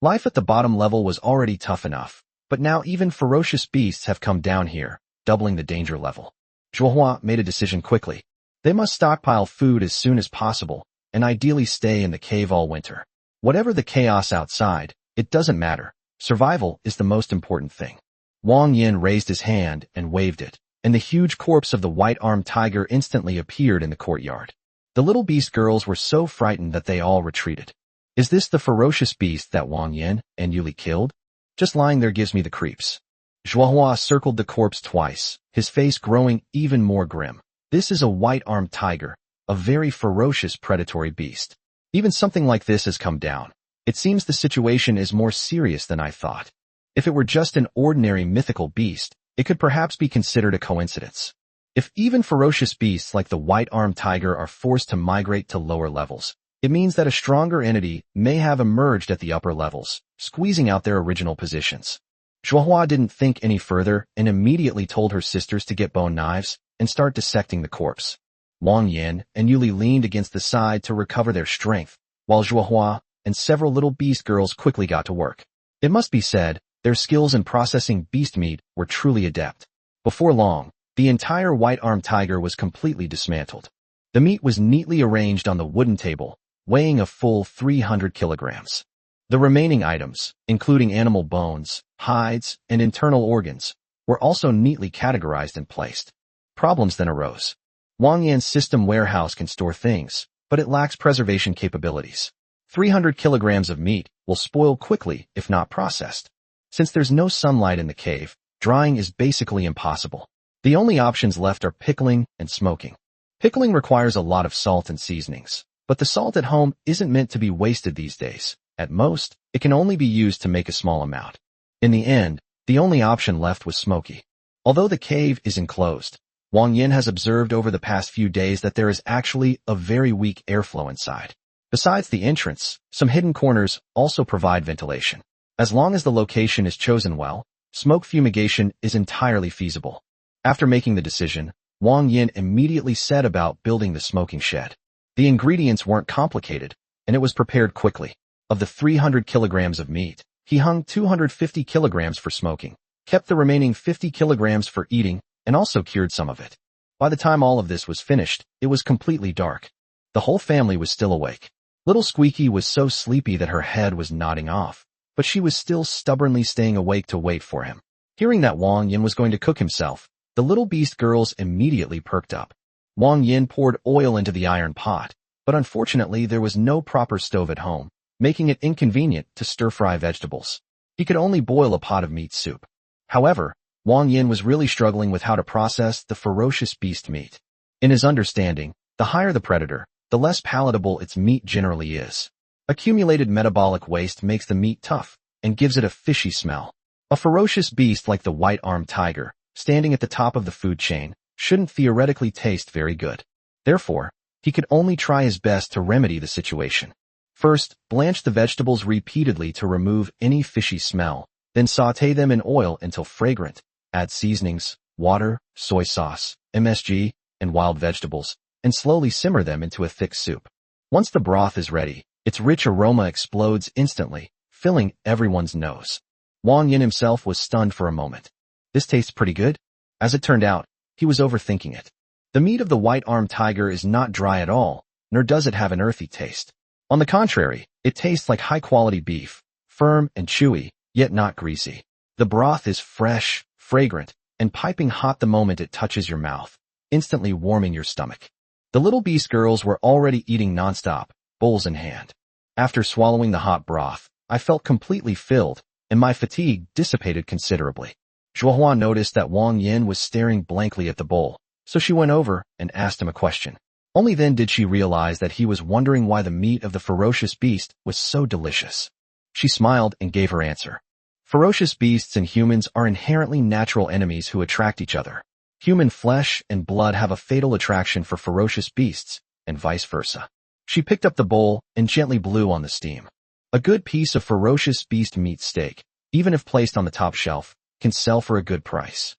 Life at the bottom level was already tough enough, but now even ferocious beasts have come down here, doubling the danger level. Zhuohua made a decision quickly. They must stockpile food as soon as possible, and ideally stay in the cave all winter. Whatever the chaos outside, it doesn't matter. Survival is the most important thing. Wang Yan raised his hand and waved it, and the huge corpse of the white-armed tiger instantly appeared in the courtyard. The little beast girls were so frightened that they all retreated. Is this the ferocious beast that Wang Yan and Yuli killed? Just lying there gives me the creeps. Zhuohua circled the corpse twice, his face growing even more grim. This is a white-armed tiger, a very ferocious predatory beast. Even something like this has come down. It seems the situation is more serious than I thought. If it were just an ordinary mythical beast, it could perhaps be considered a coincidence. If even ferocious beasts like the white-armed tiger are forced to migrate to lower levels, it means that a stronger entity may have emerged at the upper levels, squeezing out their original positions. Zhuohua didn't think any further and immediately told her sisters to get bone knives and start dissecting the corpse. Wang Yan and Yuli leaned against the side to recover their strength, while Zhuohua and several little beast girls quickly got to work. It must be said, their skills in processing beast meat were truly adept. Before long, the entire white-armed tiger was completely dismantled. The meat was neatly arranged on the wooden table, weighing a full 300 kilograms. The remaining items, including animal bones, hides, and internal organs were also neatly categorized and placed. Problems then arose. Wang Yan's system warehouse can store things, but it lacks preservation capabilities. 300 kilograms of meat will spoil quickly if not processed. Since there's no sunlight in the cave, drying is basically impossible. The only options left are pickling and smoking. Pickling requires a lot of salt and seasonings, but the salt at home isn't meant to be wasted these days. At most, it can only be used to make a small amount. In the end, the only option left was smoky. Although the cave is enclosed, Wang Yan has observed over the past few days that there is actually a very weak airflow inside. Besides the entrance, some hidden corners also provide ventilation. As long as the location is chosen well, smoke fumigation is entirely feasible. After making the decision, Wang Yan immediately set about building the smoking shed. The ingredients weren't complicated, and it was prepared quickly. Of the 300 kilograms of meat, he hung 250 kilograms for smoking, kept the remaining 50 kilograms for eating, and also cured some of it. By the time all of this was finished, it was completely dark. The whole family was still awake. Little Squeaky was so sleepy that her head was nodding off, but she was still stubbornly staying awake to wait for him. Hearing that Wang Yan was going to cook himself, the little beast girls immediately perked up. Wang Yan poured oil into the iron pot, but unfortunately there was no proper stove at home, making it inconvenient to stir-fry vegetables. He could only boil a pot of meat soup. However, Wang Yan was really struggling with how to process the ferocious beast meat. In his understanding, the higher the predator, the less palatable its meat generally is. Accumulated metabolic waste makes the meat tough and gives it a fishy smell. A ferocious beast like the white-armed tiger, standing at the top of the food chain, shouldn't theoretically taste very good. Therefore, he could only try his best to remedy the situation. First, blanch the vegetables repeatedly to remove any fishy smell, then sauté them in oil until fragrant. Add seasonings, water, soy sauce, MSG, and wild vegetables, and slowly simmer them into a thick soup. Once the broth is ready, its rich aroma explodes instantly, filling everyone's nose. Wang Yan himself was stunned for a moment. This tastes pretty good? As it turned out, he was overthinking it. The meat of the white-armed tiger is not dry at all, nor does it have an earthy taste. On the contrary, it tastes like high-quality beef, firm and chewy, yet not greasy. The broth is fresh, fragrant, and piping hot the moment it touches your mouth, instantly warming your stomach. The little beast girls were already eating nonstop, bowls in hand. After swallowing the hot broth, I felt completely filled, and my fatigue dissipated considerably. Zhuohua noticed that Wang Yan was staring blankly at the bowl, so she went over and asked him a question. Only then did she realize that he was wondering why the meat of the ferocious beast was so delicious. She smiled and gave her answer. Ferocious beasts and humans are inherently natural enemies who attract each other. Human flesh and blood have a fatal attraction for ferocious beasts, and vice versa. She picked up the bowl and gently blew on the steam. A good piece of ferocious beast meat steak, even if placed on the top shelf, can sell for a good price.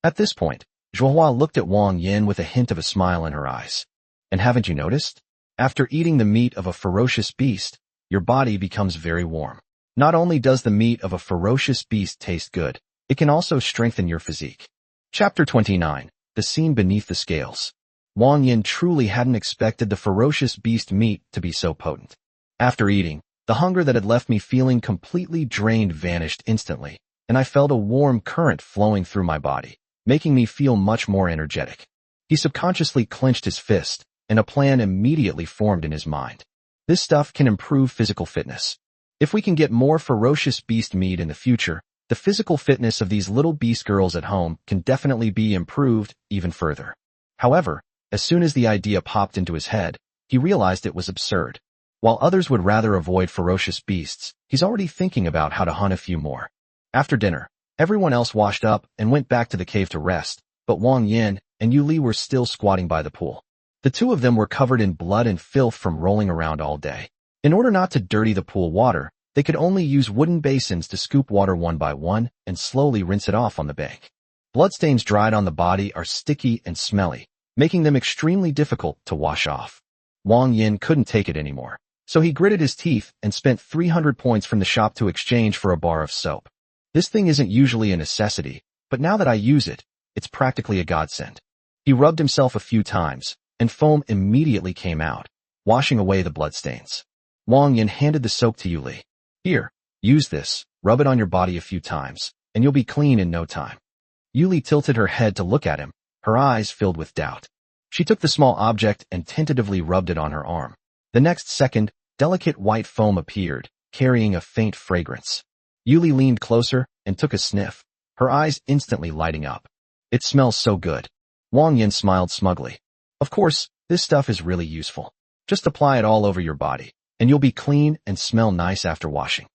At this point, Zhuohua looked at Wang Yan with a hint of a smile in her eyes. And haven't you noticed? After eating the meat of a ferocious beast, your body becomes very warm. Not only does the meat of a ferocious beast taste good, it can also strengthen your physique. Chapter 29. The Scene Beneath the Scales. Wang Yan truly hadn't expected the ferocious beast meat to be so potent. After eating, the hunger that had left me feeling completely drained vanished instantly, and I felt a warm current flowing through my body, making me feel much more energetic. He subconsciously clenched his fist, and a plan immediately formed in his mind. This stuff can improve physical fitness. If we can get more ferocious beast meat in the future, the physical fitness of these little beast girls at home can definitely be improved even further. However, as soon as the idea popped into his head, he realized it was absurd. While others would rather avoid ferocious beasts, he's already thinking about how to hunt a few more. After dinner, everyone else washed up and went back to the cave to rest, but Wang Yan and Yu Li were still squatting by the pool. The two of them were covered in blood and filth from rolling around all day. In order not to dirty the pool water, they could only use wooden basins to scoop water one by one and slowly rinse it off on the bank. Bloodstains dried on the body are sticky and smelly, making them extremely difficult to wash off. Wang Yan couldn't take it anymore, so he gritted his teeth and spent 300 points from the shop to exchange for a bar of soap. This thing isn't usually a necessity, but now that I use it, it's practically a godsend. He rubbed himself a few times, and foam immediately came out, washing away the bloodstains. Wang Yan handed the soap to Yu Li. Here, use this, Rub it on your body a few times, and you'll be clean in no time. Yuli tilted her head to look at him, her eyes filled with doubt. She took the small object and tentatively rubbed it on her arm. The next second, delicate white foam appeared, carrying a faint fragrance. Yuli leaned closer and took a sniff, her eyes instantly lighting up. It smells so good. Wang Yan smiled smugly. Of course, this stuff is really useful. Just apply it all over your body, and you'll be clean and smell nice after washing.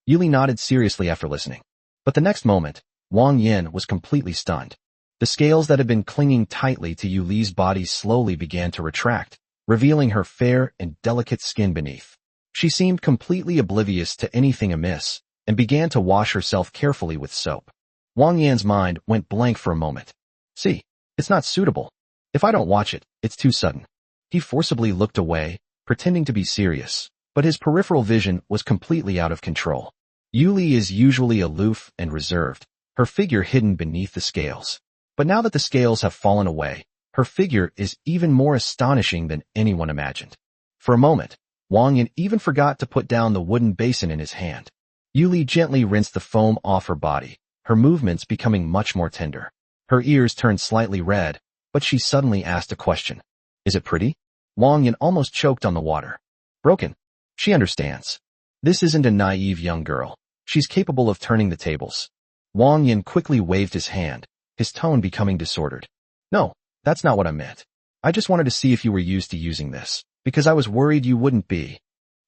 Yuli nodded seriously after listening. But the next moment, Wang Yan was completely stunned. The scales that had been clinging tightly to Yuli's body slowly began to retract, revealing her fair and delicate skin beneath. She seemed completely oblivious to anything amiss, and began to wash herself carefully with soap. Wang Yan's mind went blank for a moment. See, it's not suitable. If I don't watch it, it's too sudden. He forcibly looked away, pretending to be serious, but his peripheral vision was completely out of control. Yuli is usually aloof and reserved, her figure hidden beneath the scales. But now that the scales have fallen away, her figure is even more astonishing than anyone imagined. For a moment, Wang Yan even forgot to put down the wooden basin in his hand. Yuli gently rinsed the foam off her body, her movements becoming much more tender. Her ears turned slightly red, but she suddenly asked a question. Is it pretty? Wang Yan almost choked on the water. Broken. She understands. This isn't a naive young girl. She's capable of turning the tables. Wang Yan quickly waved his hand, his tone becoming disordered. No, that's not what I meant. I just wanted to see if you were used to using this, because I was worried you wouldn't be.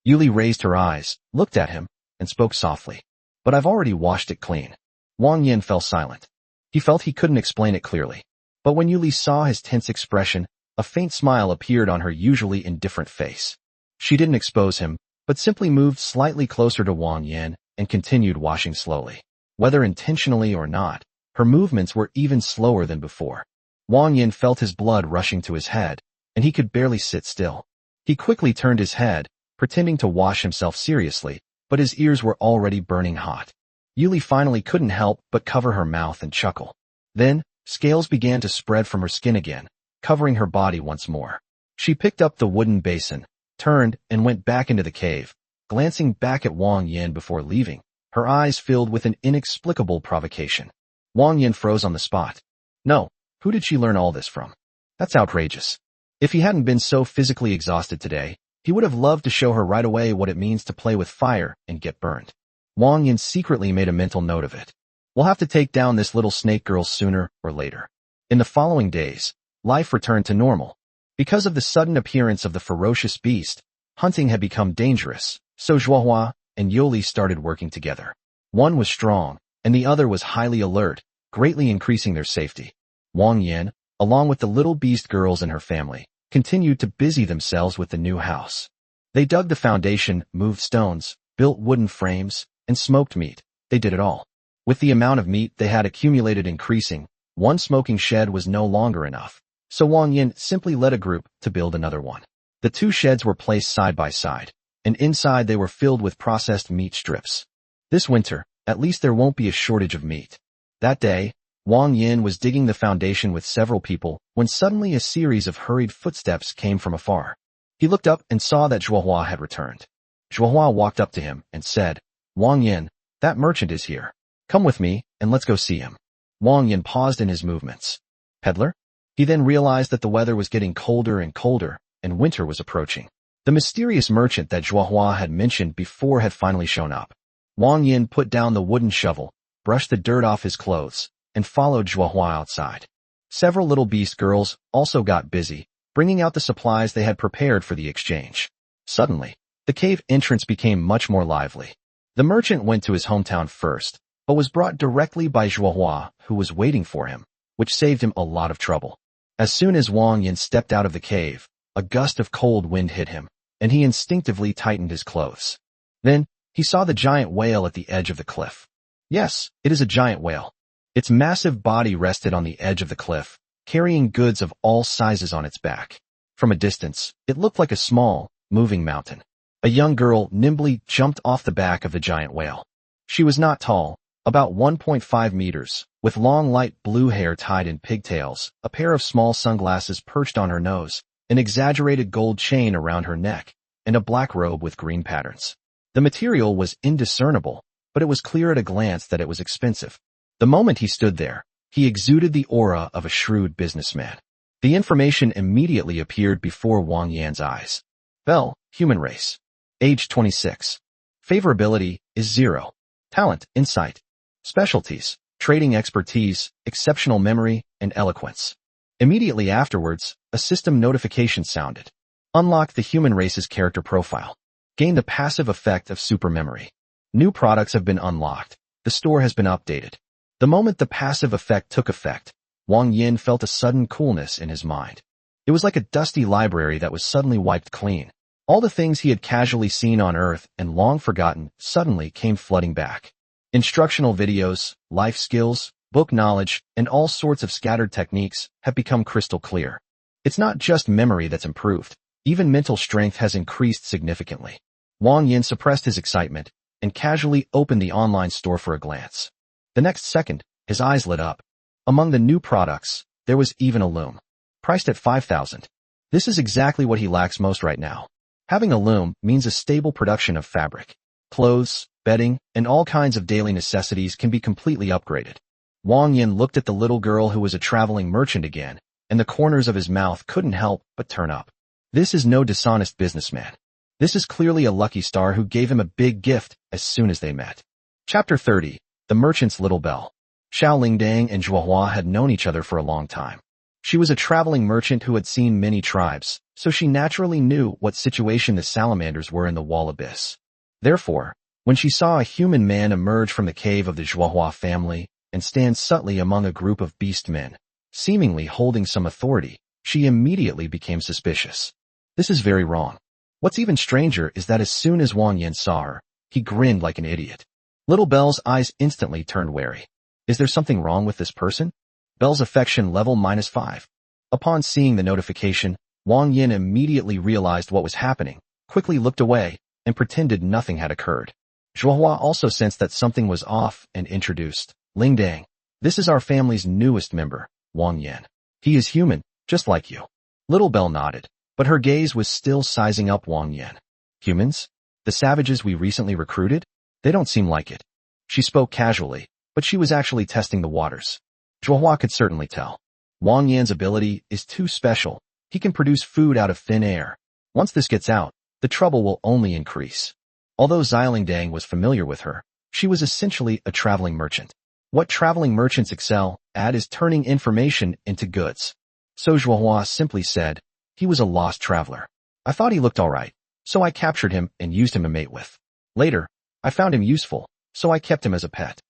Yuli raised her eyes, looked at him, and spoke softly. But I've already washed it clean. Wang Yan fell silent. He felt he couldn't explain it clearly. But when Yuli saw his tense expression, a faint smile appeared on her usually indifferent face. She didn't expose him, but simply moved slightly closer to Wang Yan and continued washing slowly. Whether intentionally or not, her movements were even slower than before. Wang Yan felt his blood rushing to his head, and he could barely sit still. He quickly turned his head, pretending to wash himself seriously, but his ears were already burning hot. Yuli finally couldn't help but cover her mouth and chuckle. Then, scales began to spread from her skin again, covering her body once more. She picked up the wooden basin, turned, and went back into the cave, glancing back at Wang Yan before leaving, her eyes filled with an inexplicable provocation. Wang Yan froze on the spot. No, who did she learn all this from? That's outrageous. If he hadn't been so physically exhausted today, he would have loved to show her right away what it means to play with fire and get burned. Wang Yan secretly made a mental note of it. We'll have to take down this little snake girl sooner or later. In the following days, life returned to normal. Because of the sudden appearance of the ferocious beast, hunting had become dangerous, so Zhuohua and Yuli started working together. One was strong, and the other was highly alert, greatly increasing their safety. Wang Yan, along with the little beast girls and her family, continued to busy themselves with the new house. They dug the foundation, moved stones, built wooden frames, and smoked meat. They did it all. With the amount of meat they had accumulated increasing, one smoking shed was no longer enough, so Wang Yan simply led a group to build another one. The two sheds were placed side by side, and inside they were filled with processed meat strips. This winter, at least there won't be a shortage of meat. That day, Wang Yan was digging the foundation with several people when suddenly a series of hurried footsteps came from afar. He looked up and saw that Zhuohua had returned. Zhuohua walked up to him and said, Wang Yan, that merchant is here. Come with me, and let's go see him. Wang Yan paused in his movements. Peddler? He then realized that the weather was getting colder and colder, and winter was approaching. The mysterious merchant that Zhuohua had mentioned before had finally shown up. Wang Yan put down the wooden shovel, brushed the dirt off his clothes, and followed Zhuohua outside. Several little beast girls also got busy, bringing out the supplies they had prepared for the exchange. Suddenly, the cave entrance became much more lively. The merchant went to his hometown first, but was brought directly by Zhuohua, who was waiting for him, which saved him a lot of trouble. As soon as Wang Yan stepped out of the cave, a gust of cold wind hit him, and he instinctively tightened his clothes. Then, he saw the giant whale at the edge of the cliff. Yes, it is a giant whale. Its massive body rested on the edge of the cliff, carrying goods of all sizes on its back. From a distance, it looked like a small, moving mountain. A young girl nimbly jumped off the back of the giant whale. She was not tall, about 1.5 meters, with long light blue hair tied in pigtails, a pair of small sunglasses perched on her nose, an exaggerated gold chain around her neck, and a black robe with green patterns. The material was indiscernible, but it was clear at a glance that it was expensive. The moment he stood there, he exuded the aura of a shrewd businessman. The information immediately appeared before Wang Yan's eyes. Bell, human race. Age 26. Favorability is 0. Talent, insight. Specialties, trading expertise, exceptional memory, and eloquence. Immediately afterwards, a system notification sounded. Unlock the human race's character profile. Gain the passive effect of super memory. New products have been unlocked. The store has been updated. The moment the passive effect took effect, Wang Yan felt a sudden coolness in his mind. It was like a dusty library that was suddenly wiped clean. All the things he had casually seen on Earth and long forgotten suddenly came flooding back. Instructional videos, life skills, book knowledge, and all sorts of scattered techniques have become crystal clear. It's not just memory that's improved. Even mental strength has increased significantly. Wang Yan suppressed his excitement and casually opened the online store for a glance. The next second, his eyes lit up. Among the new products, there was even a loom. Priced at 5,000. This is exactly what he lacks most right now. Having a loom means a stable production of fabric. Clothes, bedding, and all kinds of daily necessities can be completely upgraded. Wang Yan looked at the little girl who was a traveling merchant again, and the corners of his mouth couldn't help but turn up. This is no dishonest businessman. This is clearly a lucky star who gave him a big gift as soon as they met. Chapter 30. The Merchant's Little Bell. Xiao Lingdang and Zhuohua had known each other for a long time. She was a traveling merchant who had seen many tribes, so she naturally knew what situation the salamanders were in the wall abyss. Therefore, when she saw a human man emerge from the cave of the Zhuohua family and stand subtly among a group of beast men, seemingly holding some authority, she immediately became suspicious. This is very wrong. What's even stranger is that as soon as Wang Yan saw her, he grinned like an idiot. Little Bell's eyes instantly turned wary. Is there something wrong with this person? Bell's affection level -5. Upon seeing the notification, Wang Yan immediately realized what was happening, quickly looked away, and pretended nothing had occurred. Zhuohua also sensed that something was off and introduced. Lingdang, this is our family's newest member, Wang Yan. He is human, just like you. Little Bell nodded, but her gaze was still sizing up Wang Yan. Humans? The savages we recently recruited? They don't seem like it. She spoke casually, but she was actually testing the waters. Zhuohua could certainly tell. Wang Yan's ability is too special. He can produce food out of thin air. Once this gets out, the trouble will only increase. Although Xilingdang was familiar with her, she was essentially a traveling merchant. What traveling merchants excel at is turning information into goods. So Zhuohua simply said, he was a lost traveler. I thought he looked alright, so I captured him and used him to mate with. Later, I found him useful, so I kept him as a pet.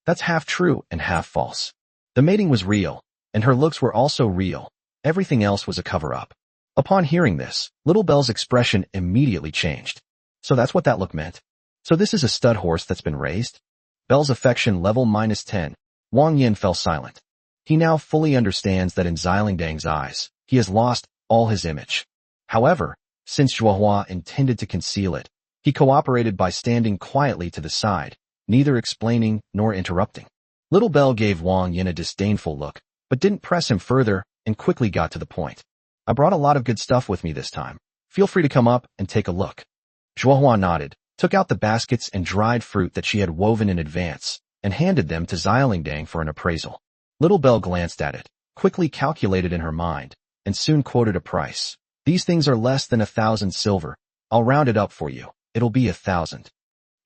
That's half true and half false. The mating was real, and her looks were also real. Everything else was a cover-up. Upon hearing this, Little Bell's expression immediately changed. So that's what that look meant. So this is a stud horse that's been raised? Bell's affection level -10. Wang Yan fell silent. He now fully understands that in Xilingdang's eyes, he has lost all his image. However, since Zhuohua intended to conceal it, he cooperated by standing quietly to the side, neither explaining nor interrupting. Little Bell gave Wang Yan a disdainful look, but didn't press him further and quickly got to the point. I brought a lot of good stuff with me this time. Feel free to come up and take a look. Zhuohua nodded, took out the baskets and dried fruit that she had woven in advance, and handed them to Xilingdang for an appraisal. Little Bell glanced at it, quickly calculated in her mind, and soon quoted a price. These things are less than 1,000 silver. I'll round it up for you. It'll be 1,000.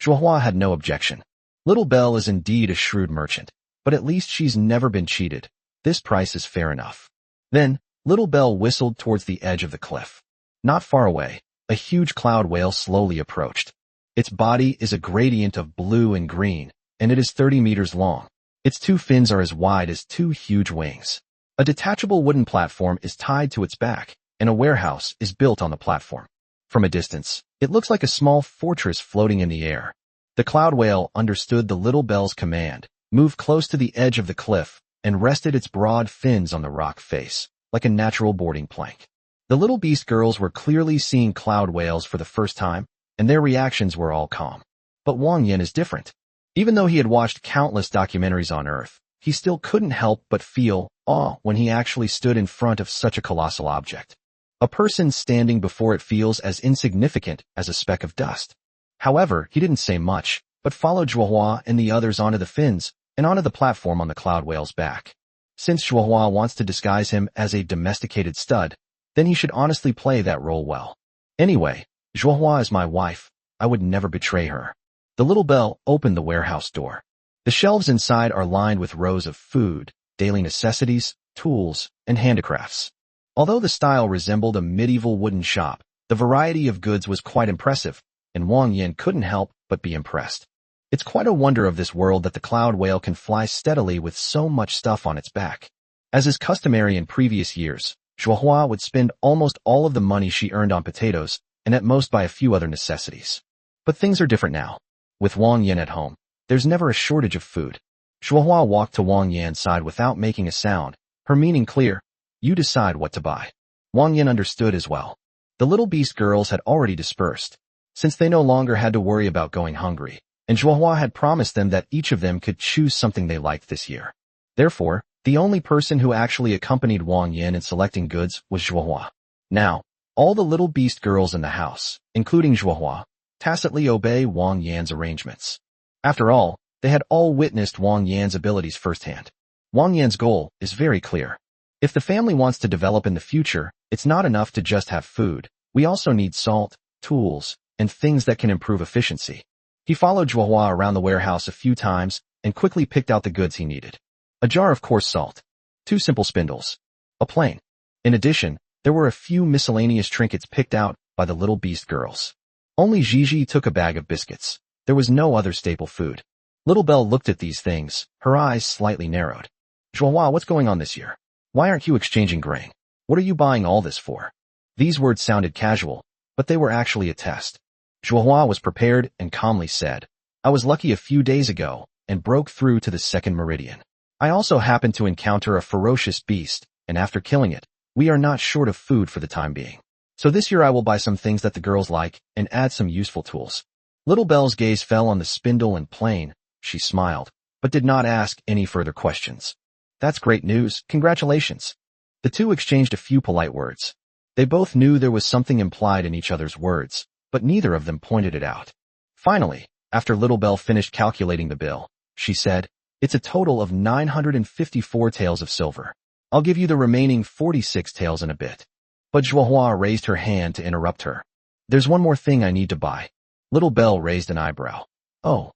Zhuohua had no objection. Little Bell is indeed a shrewd merchant, but at least she's never been cheated. This price is fair enough. Then, Little Bell whistled towards the edge of the cliff. Not far away, a huge cloud whale slowly approached. Its body is a gradient of blue and green, and it is 30 meters long. Its two fins are as wide as two huge wings. A detachable wooden platform is tied to its back, and a warehouse is built on the platform. From a distance, it looks like a small fortress floating in the air. The cloud whale understood the Little Bell's command, moved close to the edge of the cliff, and rested its broad fins on the rock face, like a natural boarding plank. The little beast girls were clearly seeing cloud whales for the first time, and their reactions were all calm. But Wang Yan is different. Even though he had watched countless documentaries on Earth, he still couldn't help but feel awe when he actually stood in front of such a colossal object. A person standing before it feels as insignificant as a speck of dust. However, he didn't say much, but followed Zhuohua and the others onto the fins and onto the platform on the cloud whale's back. Since Zhuohua wants to disguise him as a domesticated stud, then he should honestly play that role well. Anyway, Zhuohua is my wife. I would never betray her. The little bell opened the warehouse door. The shelves inside are lined with rows of food, daily necessities, tools, and handicrafts. Although the style resembled a medieval wooden shop, the variety of goods was quite impressive, and Wang Yan couldn't help but be impressed. It's quite a wonder of this world that the cloud whale can fly steadily with so much stuff on its back. As is customary in previous years, Zhuohua would spend almost all of the money she earned on potatoes, and at most buy a few other necessities. But things are different now. With Wang Yan at home, there's never a shortage of food. Zhuohua walked to Wang Yan's side without making a sound, her meaning clear. You decide what to buy. Wang Yan understood as well. The little beast girls had already dispersed, since they no longer had to worry about going hungry, and Zhuohua had promised them that each of them could choose something they liked this year. Therefore, the only person who actually accompanied Wang Yan in selecting goods was Zhuohua. Now, all the little beast girls in the house, including Zhuohua, tacitly obey Wang Yan's arrangements. After all, they had all witnessed Wang Yan's abilities firsthand. Wang Yan's goal is very clear. If the family wants to develop in the future, it's not enough to just have food. We also need salt, tools, and things that can improve efficiency. He followed Zhuohua around the warehouse a few times and quickly picked out the goods he needed. A jar of coarse salt, 2 simple spindles, a plane. In addition, there were a few miscellaneous trinkets picked out by the little beast girls. Only Gigi took a bag of biscuits. There was no other staple food. Little Belle looked at these things, her eyes slightly narrowed. Zhuohua, what's going on this year? Why aren't you exchanging grain? What are you buying all this for? These words sounded casual, but they were actually a test. Zhuohua was prepared and calmly said, I was lucky a few days ago and broke through to the second meridian. I also happened to encounter a ferocious beast, and after killing it, we are not short of food for the time being. So this year I will buy some things that the girls like and add some useful tools. Little Belle's gaze fell on the spindle and plane. She smiled, but did not ask any further questions. That's great news. Congratulations. The two exchanged a few polite words. They both knew there was something implied in each other's words, but neither of them pointed it out. Finally, after Little Belle finished calculating the bill, she said, it's a total of 954 taels of silver. I'll give you the remaining 46 taels in a bit. But Zhuohua raised her hand to interrupt her. There's one more thing I need to buy. Little Belle raised an eyebrow. Oh.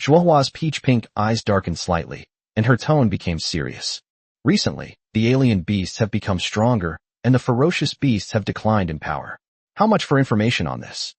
Zhuohua's peach-pink eyes darkened slightly, and her tone became serious. Recently, the alien beasts have become stronger, and the ferocious beasts have declined in power. How much for information on this?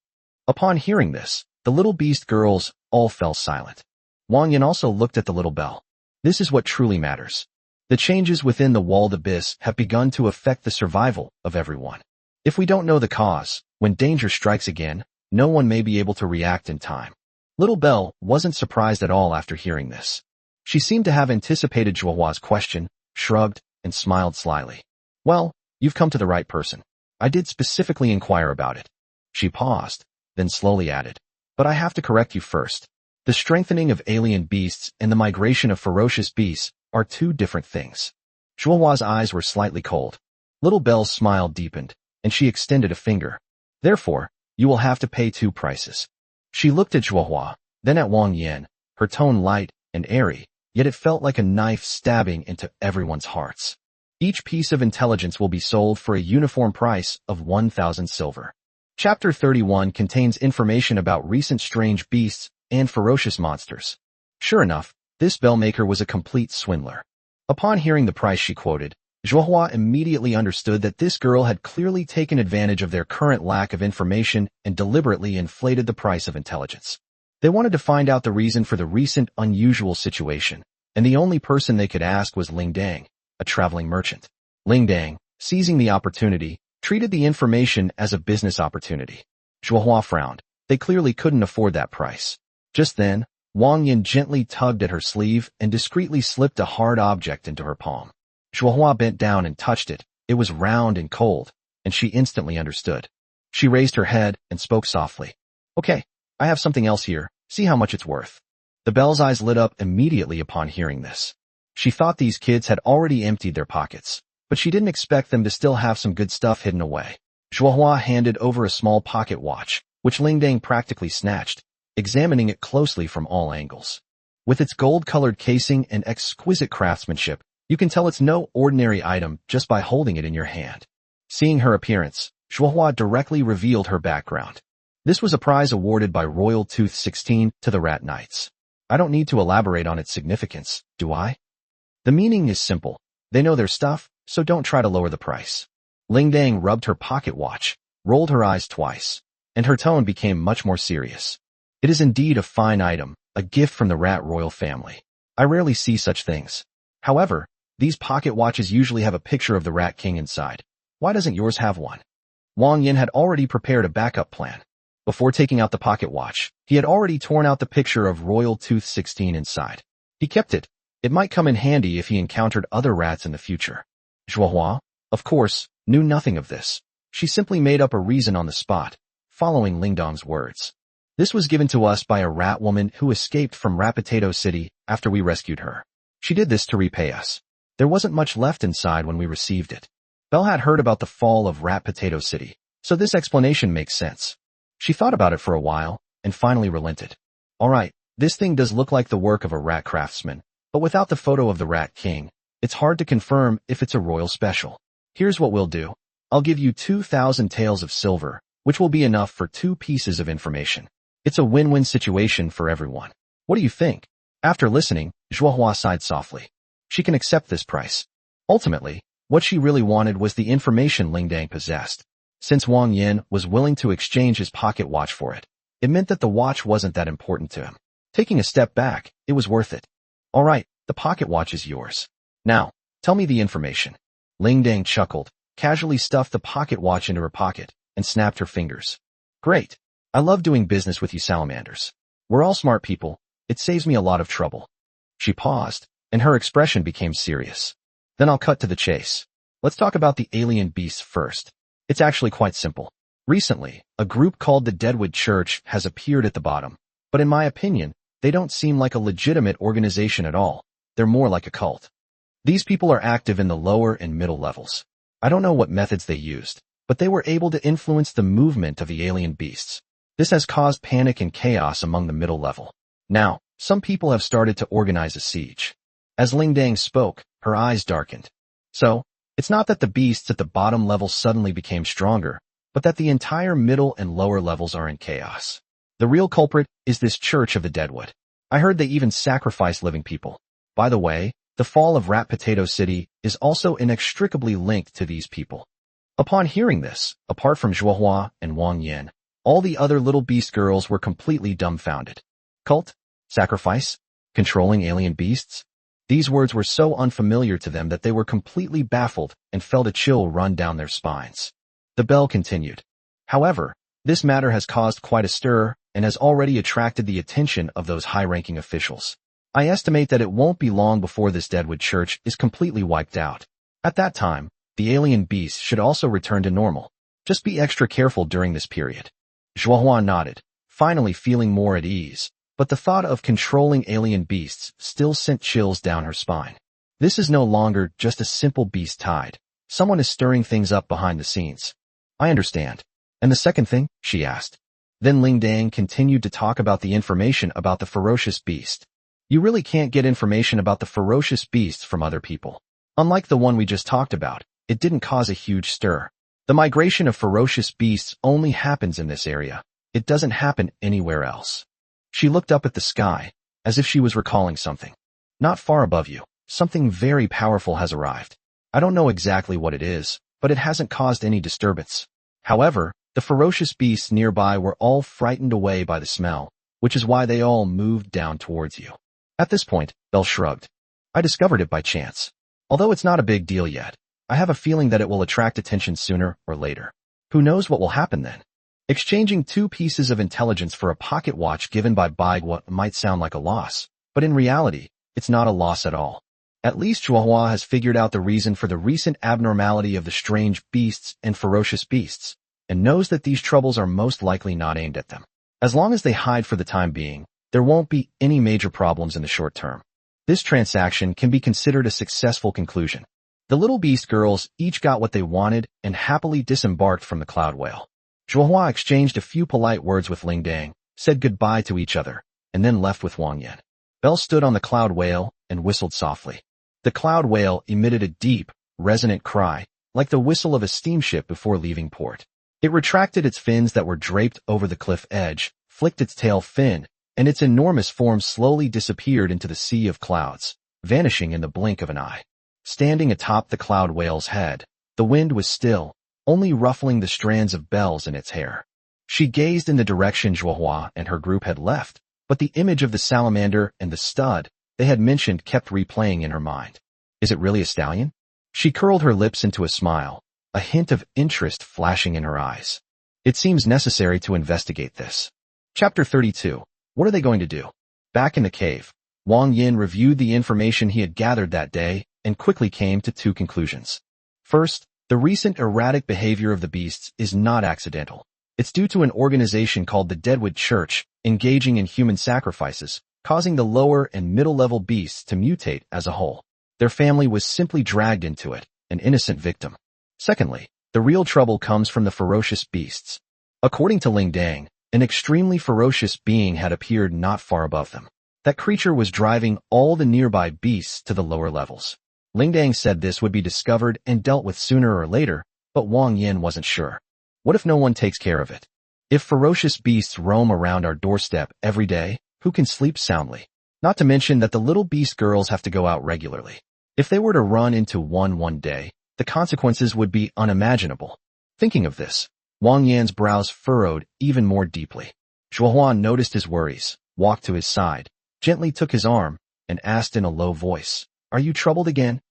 Upon hearing this, the little beast girls all fell silent. Wang Yan also looked at the Little Belle. This is what truly matters. The changes within the walled abyss have begun to affect the survival of everyone. If we don't know the cause, when danger strikes again, no one may be able to react in time. Little Belle wasn't surprised at all after hearing this. She seemed to have anticipated Zhuohua's question, shrugged, and smiled slyly. Well, you've come to the right person. I did specifically inquire about it. She paused, then slowly added, but I have to correct you first. The strengthening of alien beasts and the migration of ferocious beasts are two different things. Zhuohua's eyes were slightly cold. Little Belle's smile deepened, and she extended a finger. Therefore, you will have to pay 2 prices. She looked at Zhuohua, then at Wang Yan, her tone light and airy, yet it felt like a knife stabbing into everyone's hearts. Each piece of intelligence will be sold for a uniform price of 1,000 silver. Chapter 31 contains information about recent strange beasts and ferocious monsters. Sure enough, this bellmaker was a complete swindler. Upon hearing the price she quoted, Zhuohua immediately understood that this girl had clearly taken advantage of their current lack of information and deliberately inflated the price of intelligence. They wanted to find out the reason for the recent unusual situation, and the only person they could ask was Ling Dang, a traveling merchant. Ling Dang, seizing the opportunity, treated the information as a business opportunity. Zhuohua frowned. They clearly couldn't afford that price. Just then, Wang Yan gently tugged at her sleeve and discreetly slipped a hard object into her palm. Zhuohua bent down and touched it. It was round and cold, and she instantly understood. She raised her head and spoke softly. Okay, I have something else here. See how much it's worth. The Belle's eyes lit up immediately upon hearing this. She thought these kids had already emptied their pockets, but she didn't expect them to still have some good stuff hidden away. Zhuohua handed over a small pocket watch, which Ling Dang practically snatched. examining it closely from all angles. With its gold-colored casing and exquisite craftsmanship, you can tell it's no ordinary item just by holding it in your hand. Seeing her appearance, Zhuohua directly revealed her background. This was a prize awarded by Royal Tooth 16 to the Rat Knights. I don't need to elaborate on its significance, do I? The meaning is simple. They know their stuff, so don't try to lower the price. Lingdang rubbed her pocket watch, rolled her eyes twice, and her tone became much more serious. It is indeed a fine item, a gift from the Rat Royal family. I rarely see such things. However, these pocket watches usually have a picture of the Rat King inside. Why doesn't yours have one? Wang Yan had already prepared a backup plan. Before taking out the pocket watch, he had already torn out the picture of Royal Tooth 16 inside. He kept it. It might come in handy if he encountered other rats in the future. Zhuohua, of course, knew nothing of this. She simply made up a reason on the spot, following Lingdong's words. This was given to us by a rat woman who escaped from Rat Potato City after we rescued her. She did this to repay us. There wasn't much left inside when we received it. Belle had heard about the fall of Rat Potato City, so this explanation makes sense. She thought about it for a while, and finally relented. Alright, this thing does look like the work of a rat craftsman, but without the photo of the Rat King, it's hard to confirm if it's a royal special. Here's what we'll do. I'll give you 2,000 taels of silver, which will be enough for 2 pieces of information. It's a win-win situation for everyone. What do you think? After listening, Zhuohua sighed softly. She can accept this price. Ultimately, what she really wanted was the information Lingdang possessed. Since Wang Yan was willing to exchange his pocket watch for it, it meant that the watch wasn't that important to him. Taking a step back, it was worth it. Alright, the pocket watch is yours. Now, tell me the information. Lingdang chuckled, casually stuffed the pocket watch into her pocket, and snapped her fingers. Great. I love doing business with you salamanders. We're all smart people. It saves me a lot of trouble. She paused, and her expression became serious. Then I'll cut to the chase. Let's talk about the alien beasts first. It's actually quite simple. Recently, a group called the Deadwood Church has appeared at the bottom, but in my opinion, they don't seem like a legitimate organization at all. They're more like a cult. These people are active in the lower and middle levels. I don't know what methods they used, but they were able to influence the movement of the alien beasts. This has caused panic and chaos among the middle level. Now, some people have started to organize a siege. As Lingdang spoke, her eyes darkened. So, it's not that the beasts at the bottom level suddenly became stronger, but that the entire middle and lower levels are in chaos. The real culprit is this Church of the Deadwood. I heard they even sacrifice living people. By the way, the fall of Rat Potato City is also inextricably linked to these people. Upon hearing this, apart from Zhuohua and Wang Yan, all the other little beast girls were completely dumbfounded. Cult? Sacrifice? Controlling alien beasts? These words were so unfamiliar to them that they were completely baffled and felt a chill run down their spines. The bell continued. However, this matter has caused quite a stir and has already attracted the attention of those high-ranking officials. I estimate that it won't be long before this Deadwood Church is completely wiped out. At that time, the alien beasts should also return to normal. Just be extra careful during this period. Zhuohua nodded, finally feeling more at ease, but the thought of controlling alien beasts still sent chills down her spine. This is no longer just a simple beast tide. Someone is stirring things up behind the scenes. I understand. And the second thing? She asked. Then Lingdang continued to talk about the information about the ferocious beast. You really can't get information about the ferocious beasts from other people. Unlike the one we just talked about, it didn't cause a huge stir. The migration of ferocious beasts only happens in this area. It doesn't happen anywhere else. She looked up at the sky, as if she was recalling something. Not far above you, something very powerful has arrived. I don't know exactly what it is, but it hasn't caused any disturbance. However, the ferocious beasts nearby were all frightened away by the smell, which is why they all moved down towards you. At this point, Belle shrugged. I discovered it by chance. Although it's not a big deal yet, I have a feeling that it will attract attention sooner or later. Who knows what will happen then? Exchanging 2 pieces of intelligence for a pocket watch given by Baigua might sound like a loss, but in reality, it's not a loss at all. At least Zhuohua has figured out the reason for the recent abnormality of the strange beasts and ferocious beasts, and knows that these troubles are most likely not aimed at them. As long as they hide for the time being, there won't be any major problems in the short term. This transaction can be considered a successful conclusion. The little beast girls each got what they wanted and happily disembarked from the cloud whale. Zhuohua exchanged a few polite words with Lingdang, said goodbye to each other, and then left with Wang Yan. Belle stood on the cloud whale and whistled softly. The cloud whale emitted a deep, resonant cry, like the whistle of a steamship before leaving port. It retracted its fins that were draped over the cliff edge, flicked its tail fin, and its enormous form slowly disappeared into the sea of clouds, vanishing in the blink of an eye. Standing atop the cloud whale's head, the wind was still, only ruffling the strands of bells in its hair. She gazed in the direction Zhuohua and her group had left, but the image of the salamander and the stud they had mentioned kept replaying in her mind. Is it really a stallion? She curled her lips into a smile, a hint of interest flashing in her eyes. It seems necessary to investigate this. Chapter 32. What are they going to do? Back in the cave, Wang Yan reviewed the information he had gathered that day and quickly came to two conclusions. First, the recent erratic behavior of the beasts is not accidental. It's due to an organization called the Deadwood Church engaging in human sacrifices, causing the lower and middle-level beasts to mutate as a whole. Their family was simply dragged into it, an innocent victim. Secondly, the real trouble comes from the ferocious beasts. According to Ling Dang, an extremely ferocious being had appeared not far above them. That creature was driving all the nearby beasts to the lower levels. Ling Dang said this would be discovered and dealt with sooner or later, but Wang Yan wasn't sure. What if no one takes care of it? If ferocious beasts roam around our doorstep every day, who can sleep soundly? Not to mention that the little beast girls have to go out regularly. If they were to run into one day, the consequences would be unimaginable. Thinking of this, Wang Yan's brows furrowed even more deeply. Zhuohua noticed his worries, walked to his side, gently took his arm, and asked in a low voice, "Are you troubled again?"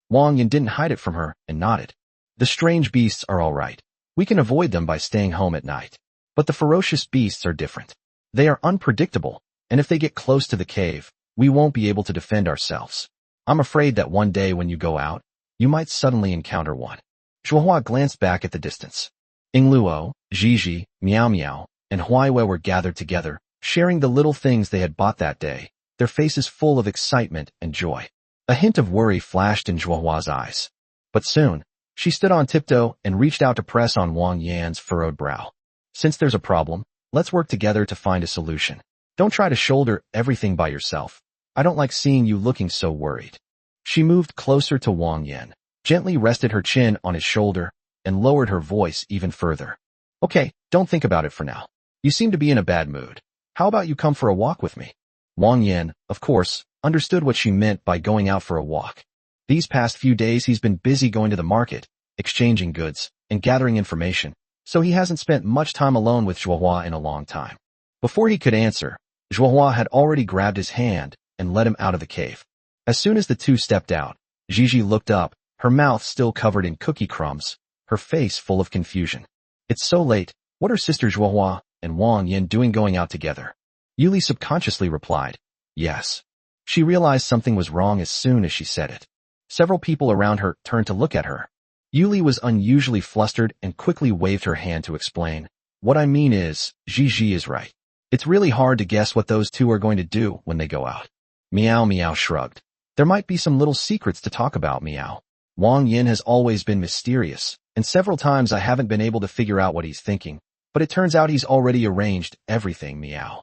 Wang Yan didn't hide it from her and nodded. The strange beasts are all right. We can avoid them by staying home at night. But the ferocious beasts are different. They are unpredictable, and if they get close to the cave, we won't be able to defend ourselves. I'm afraid that one day when you go out, you might suddenly encounter one. Zhuohua glanced back at the distance. Yingluo, Zhizhi, Miao Miao, and Huaiwei were gathered together, sharing the little things they had bought that day, their faces full of excitement and joy. A hint of worry flashed in Zhuohua's eyes. But soon, she stood on tiptoe and reached out to press on Wang Yan's furrowed brow. Since there's a problem, let's work together to find a solution. Don't try to shoulder everything by yourself. I don't like seeing you looking so worried. She moved closer to Wang Yan, gently rested her chin on his shoulder, and lowered her voice even further. Okay, don't think about it for now. You seem to be in a bad mood. How about you come for a walk with me? Wang Yan, of course, understood what she meant by going out for a walk. These past few days he's been busy going to the market, exchanging goods, and gathering information, so he hasn't spent much time alone with Zhuohua in a long time. Before he could answer, Zhuohua had already grabbed his hand and led him out of the cave. As soon as the two stepped out, Zhizhi looked up, her mouth still covered in cookie crumbs, her face full of confusion. It's so late. What are Sister Zhuohua and Wang Yan doing going out together? Yuli subconsciously replied, yes. She realized something was wrong as soon as she said it. Several people around her turned to look at her. Yuli was unusually flustered and quickly waved her hand to explain. What I mean is, Zhizhi is right. It's really hard to guess what those two are going to do when they go out. Miao Miao shrugged. There might be some little secrets to talk about, Miao. Wang Yan has always been mysterious, and several times I haven't been able to figure out what he's thinking, but it turns out he's already arranged everything, Miao.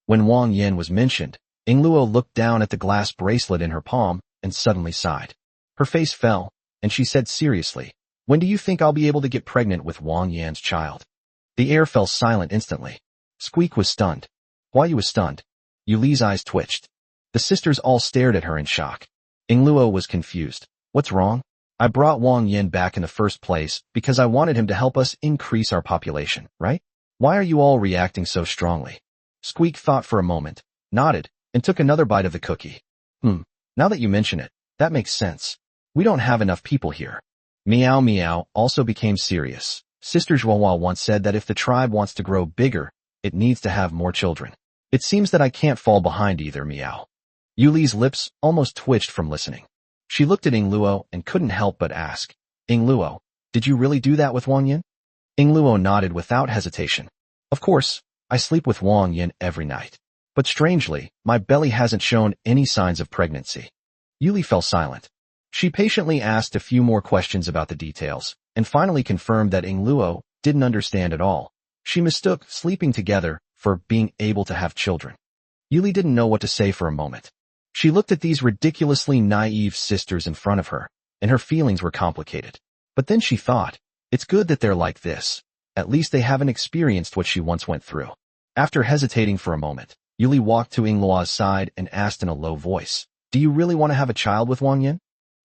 When Wang Yan was mentioned, Yingluo looked down at the glass bracelet in her palm and suddenly sighed. Her face fell, and she said seriously, when do you think I'll be able to get pregnant with Wang Yan's child? The air fell silent instantly. Squeak was stunned. Huayu was stunned. Yuli's eyes twitched. The sisters all stared at her in shock. Yingluo was confused. What's wrong? I brought Wang Yan back in the first place because I wanted him to help us increase our population, right? Why are you all reacting so strongly? Squeak thought for a moment, nodded, and took another bite of the cookie. Now that you mention it, that makes sense. We don't have enough people here. Miao Miao also became serious. Sister Zhuohua once said that if the tribe wants to grow bigger, it needs to have more children. It seems that I can't fall behind either, Miao. Yuli's lips almost twitched from listening. She looked at Yingluo and couldn't help but ask, Yingluo, did you really do that with Wang Yan? Yingluo nodded without hesitation. Of course, I sleep with Wang Yan every night. But strangely, my belly hasn't shown any signs of pregnancy. Yuli fell silent. She patiently asked a few more questions about the details, and finally confirmed that Yingluo didn't understand at all. She mistook sleeping together for being able to have children. Yuli didn't know what to say for a moment. She looked at these ridiculously naive sisters in front of her, and her feelings were complicated. But then she thought, it's good that they're like this. At least they haven't experienced what she once went through. After hesitating for a moment, Yuli walked to Ingluo's side and asked in a low voice, do you really want to have a child with Wang Yan?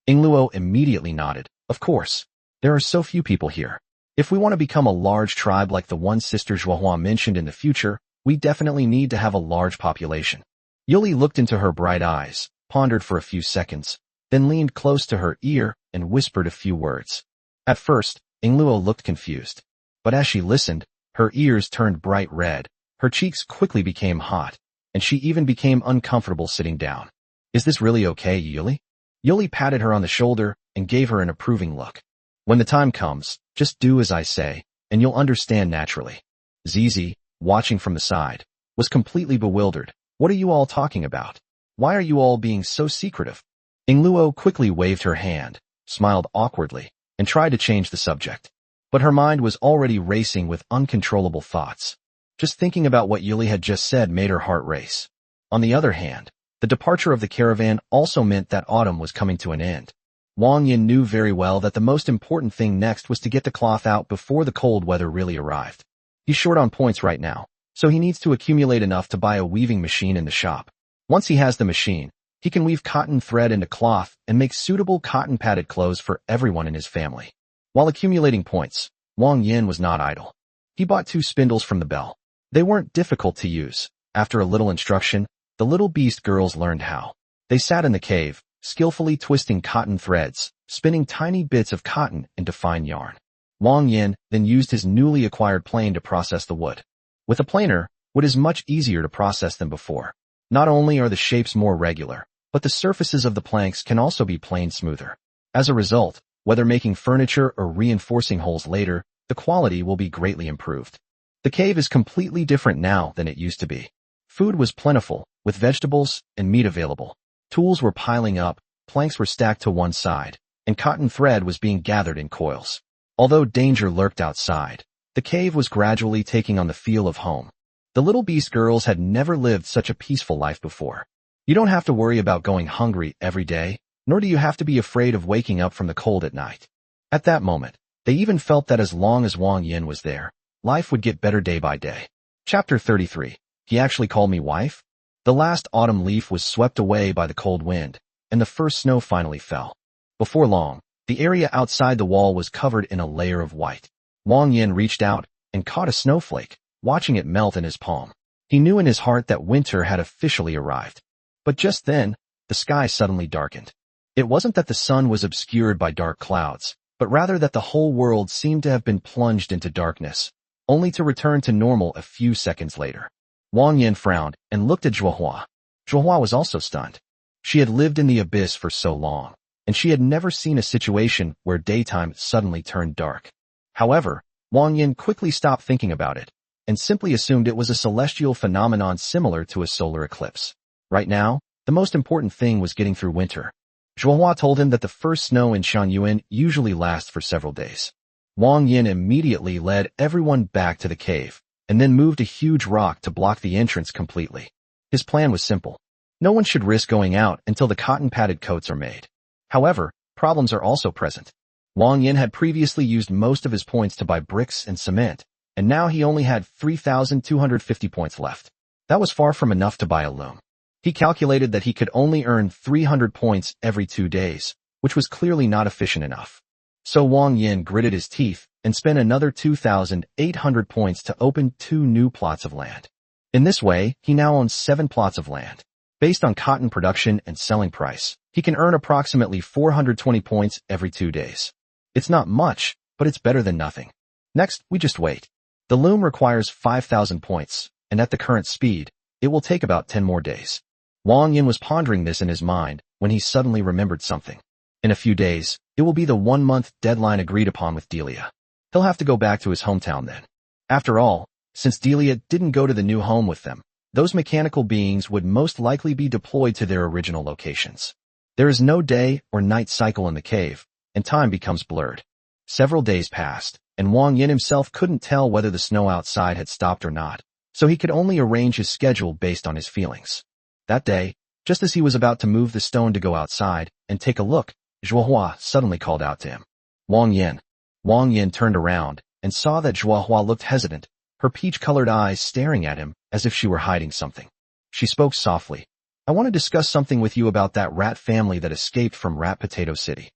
Ingluo immediately nodded. Of course. There are so few people here. If we want to become a large tribe like the one Sister Zhuohua mentioned in the future, we definitely need to have a large population. Yuli looked into her bright eyes, pondered for a few seconds, then leaned close to her ear and whispered a few words. At first, Ingluo looked confused. But as she listened, her ears turned bright red, her cheeks quickly became hot, and she even became uncomfortable sitting down. Is this really okay, Yuli? Yuli patted her on the shoulder and gave her an approving look. When the time comes, just do as I say, and you'll understand naturally. Zizi, watching from the side, was completely bewildered. What are you all talking about? Why are you all being so secretive? Ingluo quickly waved her hand, smiled awkwardly, and tried to change the subject. But her mind was already racing with uncontrollable thoughts. Just thinking about what Yuli had just said made her heart race. On the other hand, the departure of the caravan also meant that autumn was coming to an end. Wang Yan knew very well that the most important thing next was to get the cloth out before the cold weather really arrived. He's short on points right now, so he needs to accumulate enough to buy a weaving machine in the shop. Once he has the machine, he can weave cotton thread into cloth and make suitable cotton-padded clothes for everyone in his family. While accumulating points, Wang Yan was not idle. He bought 2 spindles from the bell. They weren't difficult to use. After a little instruction, the little beast girls learned how. They sat in the cave, skillfully twisting cotton threads, spinning tiny bits of cotton into fine yarn. Wang Yan then used his newly acquired plane to process the wood. With a planer, wood is much easier to process than before. Not only are the shapes more regular, but the surfaces of the planks can also be planed smoother. As a result, whether making furniture or reinforcing holes later, the quality will be greatly improved. The cave is completely different now than it used to be. Food was plentiful, with vegetables and meat available. Tools were piling up, planks were stacked to one side, and cotton thread was being gathered in coils. Although danger lurked outside, the cave was gradually taking on the feel of home. The little beast girls had never lived such a peaceful life before. You don't have to worry about going hungry every day, nor do you have to be afraid of waking up from the cold at night. At that moment, they even felt that as long as Wang Yan was there, life would get better day by day. Chapter 33. He actually called me wife? The last autumn leaf was swept away by the cold wind, and the first snow finally fell. Before long, the area outside the wall was covered in a layer of white. Wang Yan reached out and caught a snowflake, watching it melt in his palm. He knew in his heart that winter had officially arrived. But just then, the sky suddenly darkened. It wasn't that the sun was obscured by dark clouds, but rather that the whole world seemed to have been plunged into darkness, only to return to normal a few seconds later. Wang Yan frowned and looked at Zhuohua. Zhuohua was also stunned. She had lived in the abyss for so long, and she had never seen a situation where daytime suddenly turned dark. However, Wang Yan quickly stopped thinking about it, and simply assumed it was a celestial phenomenon similar to a solar eclipse. Right now, the most important thing was getting through winter. Zhuohua told him that the first snow in Shangyuan usually lasts for several days. Wang Yan immediately led everyone back to the cave, and then moved a huge rock to block the entrance completely. His plan was simple. No one should risk going out until the cotton-padded coats are made. However, problems are also present. Wang Yan had previously used most of his points to buy bricks and cement, and now he only had 3,250 points left. That was far from enough to buy a loom. He calculated that he could only earn 300 points every 2 days, which was clearly not efficient enough. So Wang Yan gritted his teeth and spent another 2,800 points to open 2 new plots of land. In this way, he now owns 7 plots of land. Based on cotton production and selling price, he can earn approximately 420 points every 2 days. It's not much, but it's better than nothing. Next, we just wait. The loom requires 5,000 points, and at the current speed, it will take about 10 more days. Wang Yan was pondering this in his mind when he suddenly remembered something. In a few days, it will be the 1-month deadline agreed upon with Delia. He'll have to go back to his hometown then. After all, since Delia didn't go to the new home with them, those mechanical beings would most likely be deployed to their original locations. There is no day or night cycle in the cave, and time becomes blurred. Several days passed, and Wang Yan himself couldn't tell whether the snow outside had stopped or not, so he could only arrange his schedule based on his feelings. That day, just as he was about to move the stone to go outside and take a look, Zhuohua suddenly called out to him. Wang Yan. Wang Yan turned around and saw that Zhuohua looked hesitant, her peach-colored eyes staring at him as if she were hiding something. She spoke softly. I want to discuss something with you about that rat family that escaped from Rat Potato City.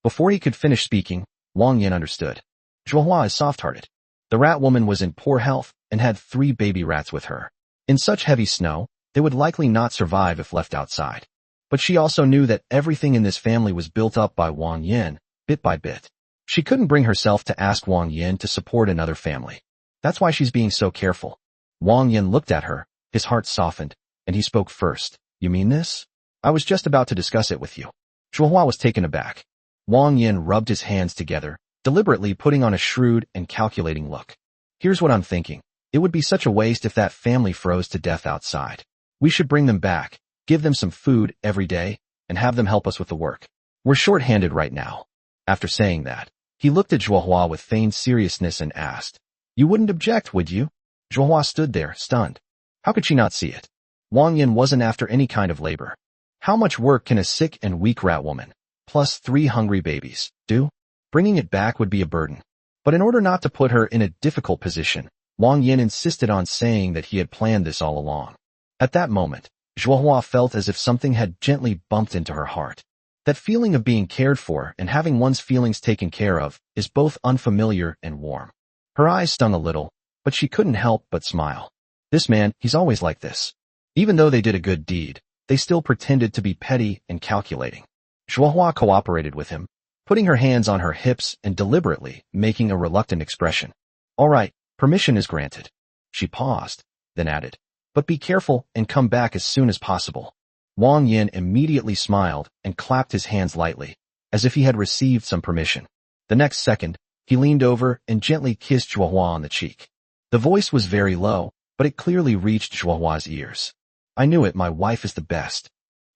Before he could finish speaking, Wang Yan understood. Zhuohua is soft-hearted. The rat woman was in poor health and had 3 baby rats with her. In such heavy snow, they would likely not survive if left outside. But she also knew that everything in this family was built up by Wang Yan, bit by bit. She couldn't bring herself to ask Wang Yan to support another family. That's why she's being so careful. Wang Yan looked at her, his heart softened, and he spoke first. You mean this? I was just about to discuss it with you. Zhuohua was taken aback. Wang Yan rubbed his hands together, deliberately putting on a shrewd and calculating look. Here's what I'm thinking. It would be such a waste if that family froze to death outside. We should bring them back, give them some food every day, and have them help us with the work. We're short-handed right now. After saying that, he looked at Zhuohua with feigned seriousness and asked, You wouldn't object, would you? Zhuohua stood there, stunned. How could she not see it? Wang Yan wasn't after any kind of labor. How much work can a sick and weak rat woman, plus 3 hungry babies, do? Bringing it back would be a burden. But in order not to put her in a difficult position, Wang Yan insisted on saying that he had planned this all along. At that moment, Zhuohua felt as if something had gently bumped into her heart. That feeling of being cared for and having one's feelings taken care of is both unfamiliar and warm. Her eyes stung a little, but she couldn't help but smile. This man, he's always like this. Even though they did a good deed, they still pretended to be petty and calculating. Zhuohua cooperated with him, putting her hands on her hips and deliberately making a reluctant expression. All right, permission is granted. She paused, then added, but be careful and come back as soon as possible. Wang Yan immediately smiled and clapped his hands lightly, as if he had received some permission. The next second, he leaned over and gently kissed Zhuohua on the cheek. The voice was very low, but it clearly reached Zhuohua's ears. I knew it, my wife is the best.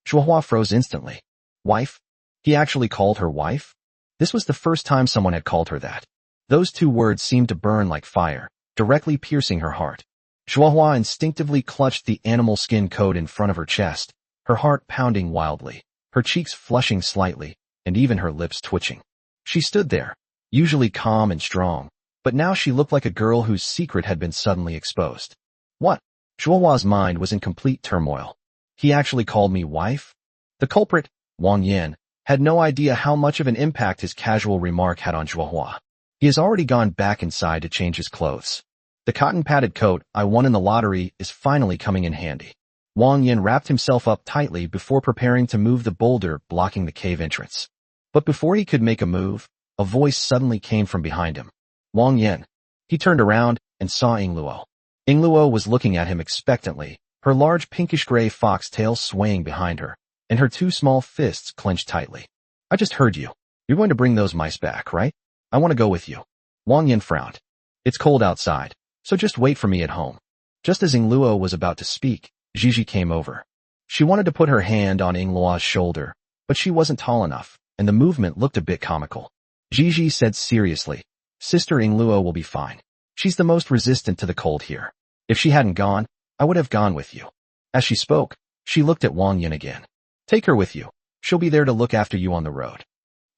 Zhuohua froze instantly. Wife? He actually called her wife? This was the first time someone had called her that. Those 2 words seemed to burn like fire, directly piercing her heart. Zhuohua instinctively clutched the animal skin coat in front of her chest, her heart pounding wildly, her cheeks flushing slightly, and even her lips twitching. She stood there, usually calm and strong, but now she looked like a girl whose secret had been suddenly exposed. What? Zhuohua's mind was in complete turmoil. He actually called me wife? The culprit, Wang Yan, had no idea how much of an impact his casual remark had on Zhuohua. He has already gone back inside to change his clothes. The cotton-padded coat I won in the lottery is finally coming in handy. Wang Yan wrapped himself up tightly before preparing to move the boulder blocking the cave entrance. But before he could make a move, a voice suddenly came from behind him. Wang Yan. He turned around and saw Yingluo. Yingluo was looking at him expectantly, her large pinkish-gray fox tail swaying behind her, and her 2 small fists clenched tightly. I just heard you. You're going to bring those mice back, right? I want to go with you. Wang Yan frowned. It's cold outside, so just wait for me at home. Just as Yingluo was about to speak, Gigi came over. She wanted to put her hand on Yingluo's shoulder, but she wasn't tall enough, and the movement looked a bit comical. Gigi said seriously, Sister Yingluo will be fine. She's the most resistant to the cold here. If she hadn't gone, I would have gone with you. As she spoke, she looked at Wang Yan again. Take her with you. She'll be there to look after you on the road.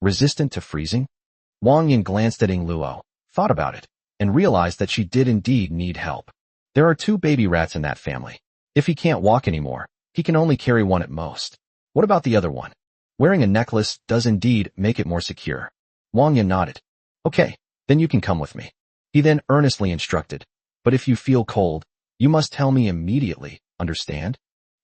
Resistant to freezing? Wang Yan glanced at Yingluo, thought about it, and realized that she did indeed need help. There are 2 baby rats in that family. If he can't walk anymore, he can only carry one at most. What about the other one? Wearing a necklace does indeed make it more secure. Wang Yan nodded. Okay, then you can come with me. He then earnestly instructed, but if you feel cold, you must tell me immediately, understand?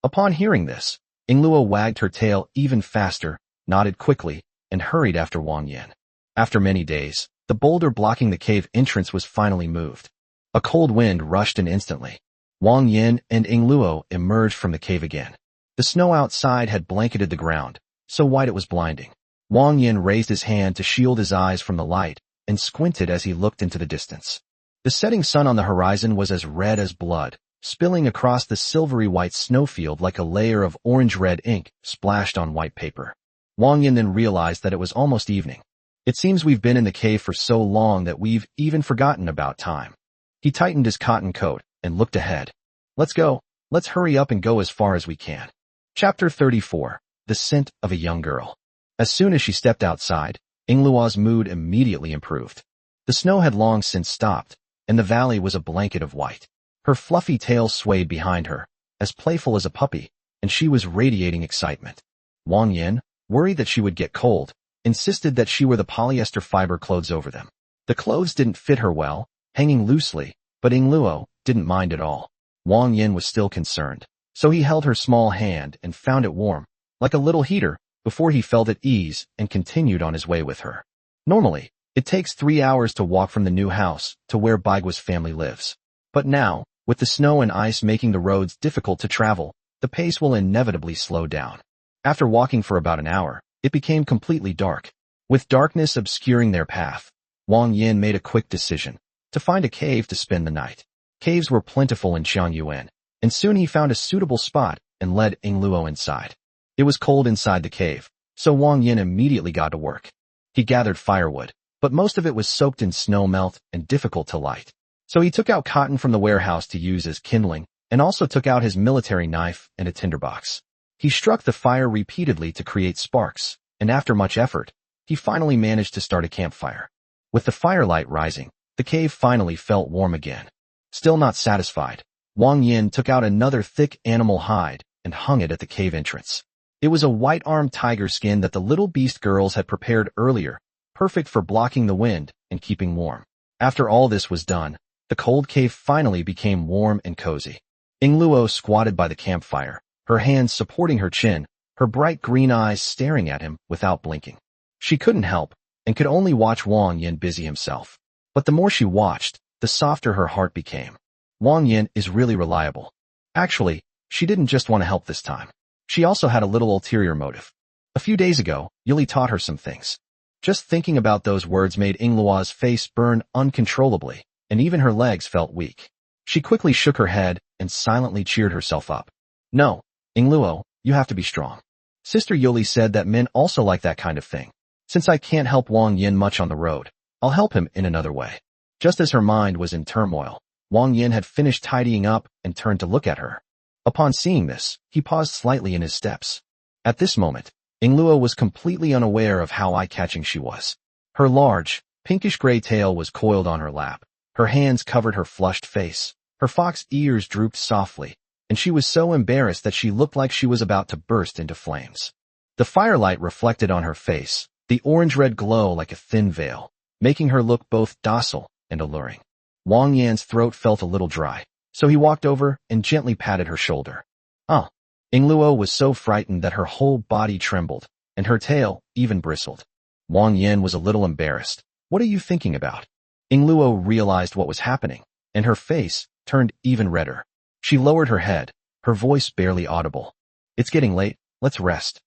Upon hearing this, Yingluo wagged her tail even faster, nodded quickly, and hurried after Wang Yan. After many days, the boulder blocking the cave entrance was finally moved. A cold wind rushed in instantly. Wang Yan and Yingluo emerged from the cave again. The snow outside had blanketed the ground, so white it was blinding. Wang Yan raised his hand to shield his eyes from the light and squinted as he looked into the distance. The setting sun on the horizon was as red as blood, spilling across the silvery white snowfield like a layer of orange-red ink splashed on white paper. Wang Yan then realized that it was almost evening. It seems we've been in the cave for so long that we've even forgotten about time. He tightened his cotton coat, and looked ahead. Let's go. Let's hurry up and go as far as we can. Chapter 34. The Scent of a Young Girl. As soon as she stepped outside, Inglua's mood immediately improved. The snow had long since stopped, and the valley was a blanket of white. Her fluffy tail swayed behind her, as playful as a puppy, and she was radiating excitement. Wang Yan, worried that she would get cold, insisted that she wear the polyester fiber clothes over them. The clothes didn't fit her well, hanging loosely, but Ingluo didn't mind at all. Wang Yan was still concerned, so he held her small hand and found it warm, like a little heater, before he felt at ease and continued on his way with her. Normally, it takes 3 hours to walk from the new house to where Baigua's family lives. But now, with the snow and ice making the roads difficult to travel, the pace will inevitably slow down. After walking for about an hour, it became completely dark. With darkness obscuring their path, Wang Yan made a quick decision to find a cave to spend the night. Caves were plentiful in Qiangyuan, and soon he found a suitable spot and led Ingluo inside. It was cold inside the cave, so Wang Yan immediately got to work. He gathered firewood, but most of it was soaked in snow melt and difficult to light. So he took out cotton from the warehouse to use as kindling, and also took out his military knife and a tinderbox. He struck the fire repeatedly to create sparks, and after much effort, he finally managed to start a campfire. With the firelight rising, the cave finally felt warm again. Still not satisfied, Wang Yan took out another thick animal hide and hung it at the cave entrance. It was a white-armed tiger skin that the little beast girls had prepared earlier, perfect for blocking the wind and keeping warm. After all this was done, the cold cave finally became warm and cozy. Ingluo squatted by the campfire, her hands supporting her chin, her bright green eyes staring at him without blinking. She couldn't help, and could only watch Wang Yan busy himself. But the more she watched, the softer her heart became. Wang Yan is really reliable. Actually, she didn't just want to help this time. She also had a little ulterior motive. A few days ago, Yuli taught her some things. Just thinking about those words made Ingluo's face burn uncontrollably, and even her legs felt weak. She quickly shook her head and silently cheered herself up. No, Ingluo, you have to be strong. Sister Yuli said that men also like that kind of thing. Since I can't help Wang Yan much on the road, I'll help him in another way. Just as her mind was in turmoil, Wang Yan had finished tidying up and turned to look at her. Upon seeing this, he paused slightly in his steps. At this moment, Ingluo was completely unaware of how eye-catching she was. Her large, pinkish-gray tail was coiled on her lap. Her hands covered her flushed face. Her fox ears drooped softly, and she was so embarrassed that she looked like she was about to burst into flames. The firelight reflected on her face, the orange-red glow like a thin veil, making her look both docile and alluring. Wang Yan's throat felt a little dry, so he walked over and gently patted her shoulder. Ah! Ingluo was so frightened that her whole body trembled, and her tail even bristled. Wang Yan was a little embarrassed. What are you thinking about? Ingluo realized what was happening, and her face turned even redder. She lowered her head, her voice barely audible. It's getting late, let's rest.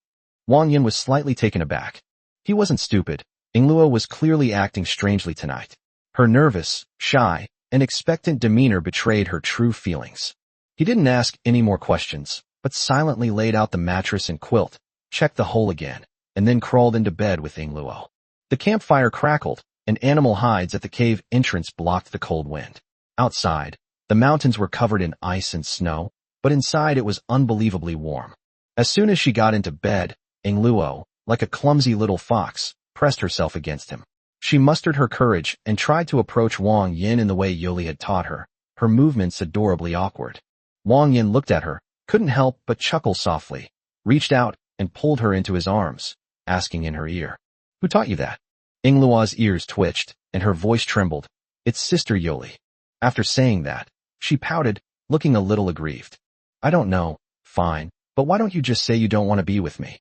Wang Yan was slightly taken aback. He wasn't stupid. Ingluo was clearly acting strangely tonight. Her nervous, shy, and expectant demeanor betrayed her true feelings. He didn't ask any more questions, but silently laid out the mattress and quilt, checked the hole again, and then crawled into bed with Ingluo. The campfire crackled, and animal hides at the cave entrance blocked the cold wind. Outside, the mountains were covered in ice and snow, but inside it was unbelievably warm. As soon as she got into bed, Ingluo, like a clumsy little fox, pressed herself against him. She mustered her courage and tried to approach Wang Yan in the way Yuli had taught her, her movements adorably awkward. Wang Yan looked at her, couldn't help but chuckle softly, reached out and pulled her into his arms, asking in her ear, "Who taught you that?" Ingluo's ears twitched, and her voice trembled. "It's Sister Yuli." After saying that, she pouted, looking a little aggrieved. "I don't know, fine, but why don't you just say you don't want to be with me?"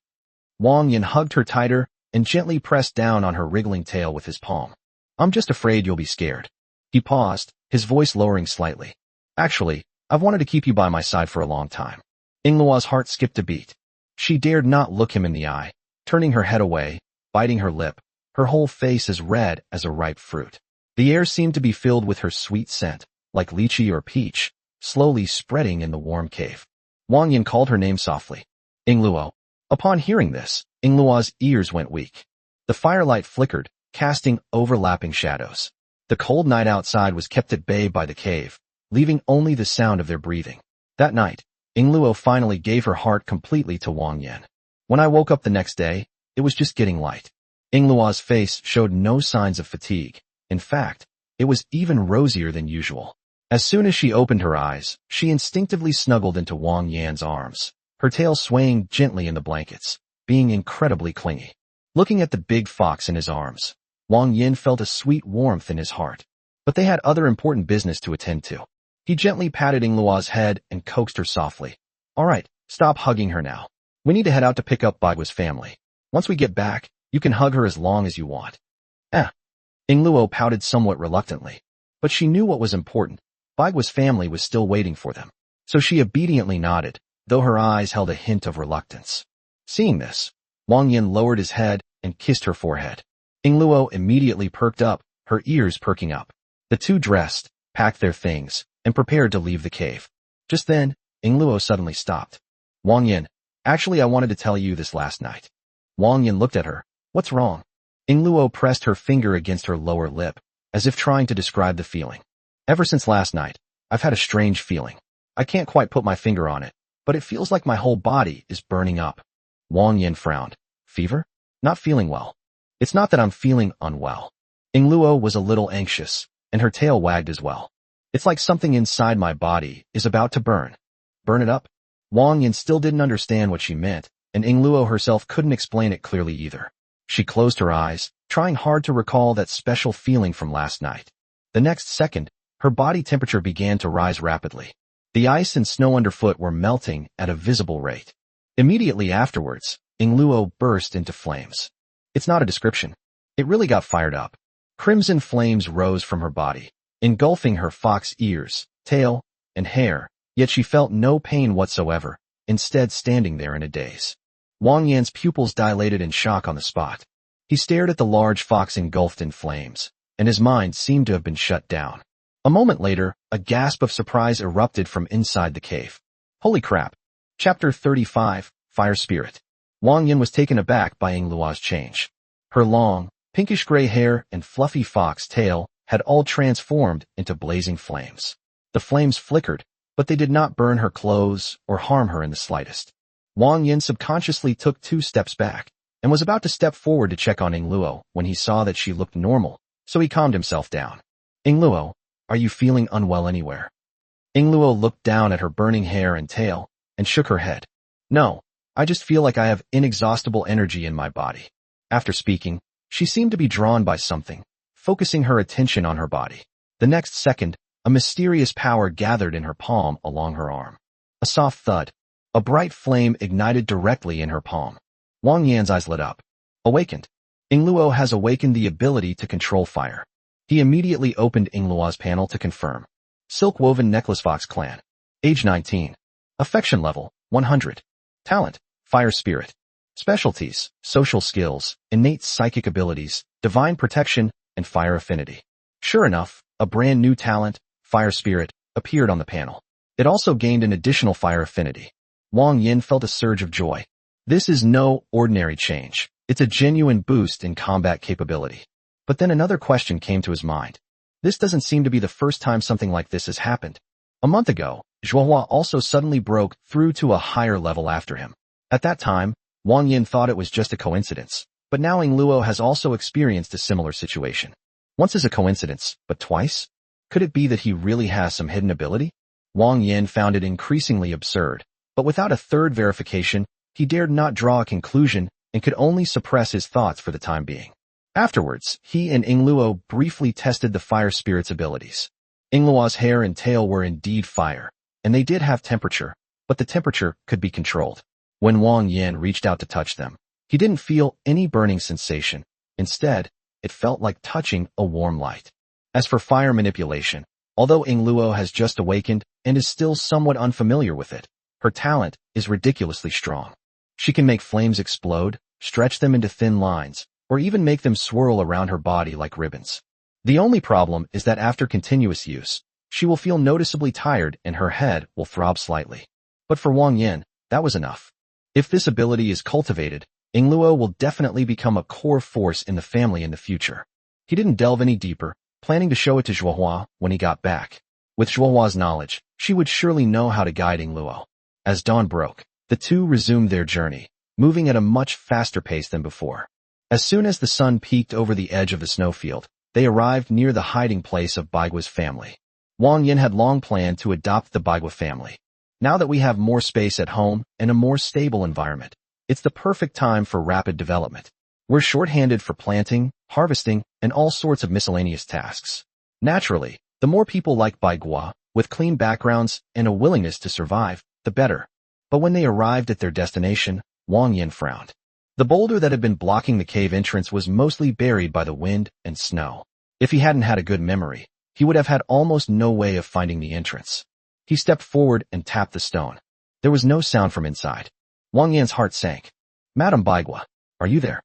Wang Yan hugged her tighter and gently pressed down on her wriggling tail with his palm. "I'm just afraid you'll be scared." He paused, his voice lowering slightly. "Actually, I've wanted to keep you by my side for a long time." Ingluo's heart skipped a beat. She dared not look him in the eye, turning her head away, biting her lip, her whole face as red as a ripe fruit. The air seemed to be filled with her sweet scent, like lychee or peach, slowly spreading in the warm cave. Wang Yan called her name softly. "Ingluo." Upon hearing this, Ingluo's ears went weak. The firelight flickered, casting overlapping shadows. The cold night outside was kept at bay by the cave, leaving only the sound of their breathing. That night, Yingluo finally gave her heart completely to Wang Yan. When I woke up the next day, it was just getting light. Yingluo's face showed no signs of fatigue. In fact, it was even rosier than usual. As soon as she opened her eyes, she instinctively snuggled into Wang Yan's arms, her tail swaying gently in the blankets, being incredibly clingy. Looking at the big fox in his arms, Wang Yan felt a sweet warmth in his heart. But they had other important business to attend to. He gently patted Yingluo's head and coaxed her softly. All right, stop hugging her now. We need to head out to pick up Baigua's family. Once we get back, you can hug her as long as you want. Yingluo pouted somewhat reluctantly. But she knew what was important. Baigua's family was still waiting for them. So she obediently nodded, though her eyes held a hint of reluctance. Seeing this, Wang Yan lowered his head and kissed her forehead. Yingluo immediately perked up, her ears perking up. The two dressed, packed their things, and prepared to leave the cave. Just then, Yingluo suddenly stopped. Wang Yan, actually I wanted to tell you this last night. Wang Yan looked at her. What's wrong? Yingluo pressed her finger against her lower lip, as if trying to describe the feeling. Ever since last night, I've had a strange feeling. I can't quite put my finger on it, but it feels like my whole body is burning up. Wang Yan frowned. Fever? Not feeling well. It's not that I'm feeling unwell. Yingluo was a little anxious, and her tail wagged as well. It's like something inside my body is about to burn. Burn it up? Wang Yan still didn't understand what she meant, and Yingluo herself couldn't explain it clearly either. She closed her eyes, trying hard to recall that special feeling from last night. The next second, her body temperature began to rise rapidly. The ice and snow underfoot were melting at a visible rate. Immediately afterwards, Yingluo burst into flames. It's not a description. It really got fired up. Crimson flames rose from her body, engulfing her fox ears, tail, and hair, yet she felt no pain whatsoever, instead standing there in a daze. Wang Yan's pupils dilated in shock on the spot. He stared at the large fox engulfed in flames, and his mind seemed to have been shut down. A moment later, a gasp of surprise erupted from inside the cave. Holy crap! Chapter 35, Fire Spirit. Wang Yan was taken aback by Yingluo's change. Her long, pinkish-gray hair and fluffy fox tail had all transformed into blazing flames. The flames flickered, but they did not burn her clothes or harm her in the slightest. Wang Yan subconsciously took 2 steps back, and was about to step forward to check on Yingluo when he saw that she looked normal, so he calmed himself down. Yingluo, are you feeling unwell anywhere? Yingluo looked down at her burning hair and tail, and shook her head. No, I just feel like I have inexhaustible energy in my body. After speaking, she seemed to be drawn by something, focusing her attention on her body. The next second, a mysterious power gathered in her palm along her arm. A soft thud. A bright flame ignited directly in her palm. Wang Yan's eyes lit up. Awakened. Yingluo has awakened the ability to control fire. He immediately opened Yingluo's panel to confirm. Silk-woven necklace fox clan. Age 19. Affection level, 100. Talent, fire spirit. Specialties, social skills, innate psychic abilities, divine protection, and fire affinity. Sure enough, a brand new talent, fire spirit, appeared on the panel. It also gained an additional fire affinity. Wang Yan felt a surge of joy. This is no ordinary change. It's a genuine boost in combat capability. But then another question came to his mind. This doesn't seem to be the first time something like this has happened. A month ago, Zhuohua also suddenly broke through to a higher level after him. At that time, Wang Yan thought it was just a coincidence, but now Yingluo has also experienced a similar situation. Once is a coincidence, but twice? Could it be that he really has some hidden ability? Wang Yan found it increasingly absurd, but without a third verification, he dared not draw a conclusion and could only suppress his thoughts for the time being. Afterwards, he and Yingluo briefly tested the fire spirit's abilities. Yingluo's hair and tail were indeed fire, and they did have temperature, but the temperature could be controlled. When Wang Yan reached out to touch them, he didn't feel any burning sensation. Instead, it felt like touching a warm light. As for fire manipulation, although Yingluo has just awakened and is still somewhat unfamiliar with it, her talent is ridiculously strong. She can make flames explode, stretch them into thin lines, or even make them swirl around her body like ribbons. The only problem is that after continuous use, she will feel noticeably tired and her head will throb slightly. But for Wang Yan, that was enough. If this ability is cultivated, Yingluo will definitely become a core force in the family in the future. He didn't delve any deeper, planning to show it to Zhuohua when he got back. With Zhuohua's knowledge, she would surely know how to guide Yingluo. As dawn broke, the two resumed their journey, moving at a much faster pace than before. As soon as the sun peeked over the edge of the snowfield, they arrived near the hiding place of Baigua's family. Wang Yan had long planned to adopt the Baigua family. Now that we have more space at home and a more stable environment, it's the perfect time for rapid development. We're short-handed for planting, harvesting, and all sorts of miscellaneous tasks. Naturally, the more people like Baigua, with clean backgrounds and a willingness to survive, the better. But when they arrived at their destination, Wang Yan frowned. The boulder that had been blocking the cave entrance was mostly buried by the wind and snow. If he hadn't had a good memory, he would have had almost no way of finding the entrance. He stepped forward and tapped the stone. There was no sound from inside. Wang Yan's heart sank. "Madam Baigua, are you there?"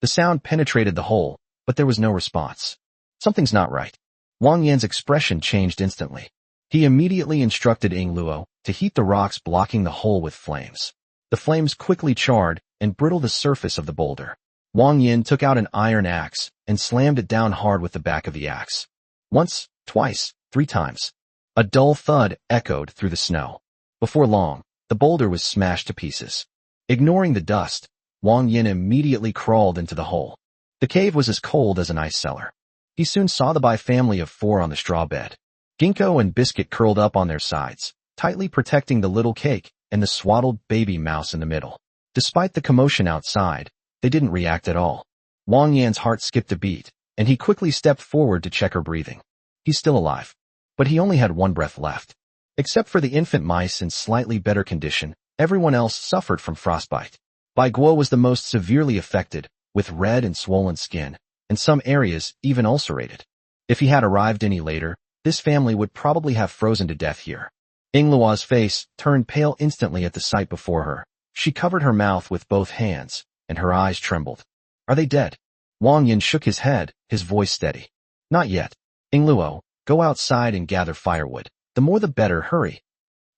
The sound penetrated the hole, but there was no response. Something's not right. Wang Yan's expression changed instantly. He immediately instructed Yingluo to heat the rocks blocking the hole with flames. The flames quickly charred and brittled the surface of the boulder. Wang Yan took out an iron axe and slammed it down hard with the back of the axe. Once, twice, 3 times. A dull thud echoed through the snow. Before long, the boulder was smashed to pieces. Ignoring the dust, Wang Yan immediately crawled into the hole. The cave was as cold as an ice cellar. He soon saw the Bai family of 4 on the straw bed. Ginkgo and Biscuit curled up on their sides, tightly protecting the little cake and the swaddled baby mouse in the middle. Despite the commotion outside, they didn't react at all. Wang Yan's heart skipped a beat, and he quickly stepped forward to check her breathing. He's still alive. But he only had 1 breath left. Except for the infant mice in slightly better condition, everyone else suffered from frostbite. Baigua was the most severely affected, with red and swollen skin, and some areas even ulcerated. If he had arrived any later, this family would probably have frozen to death here. Yingluo's face turned pale instantly at the sight before her. She covered her mouth with both hands, and her eyes trembled. "Are they dead?" Wang Yan shook his head, his voice steady. "Not yet. Yingluo, go outside and gather firewood. The more the better, hurry."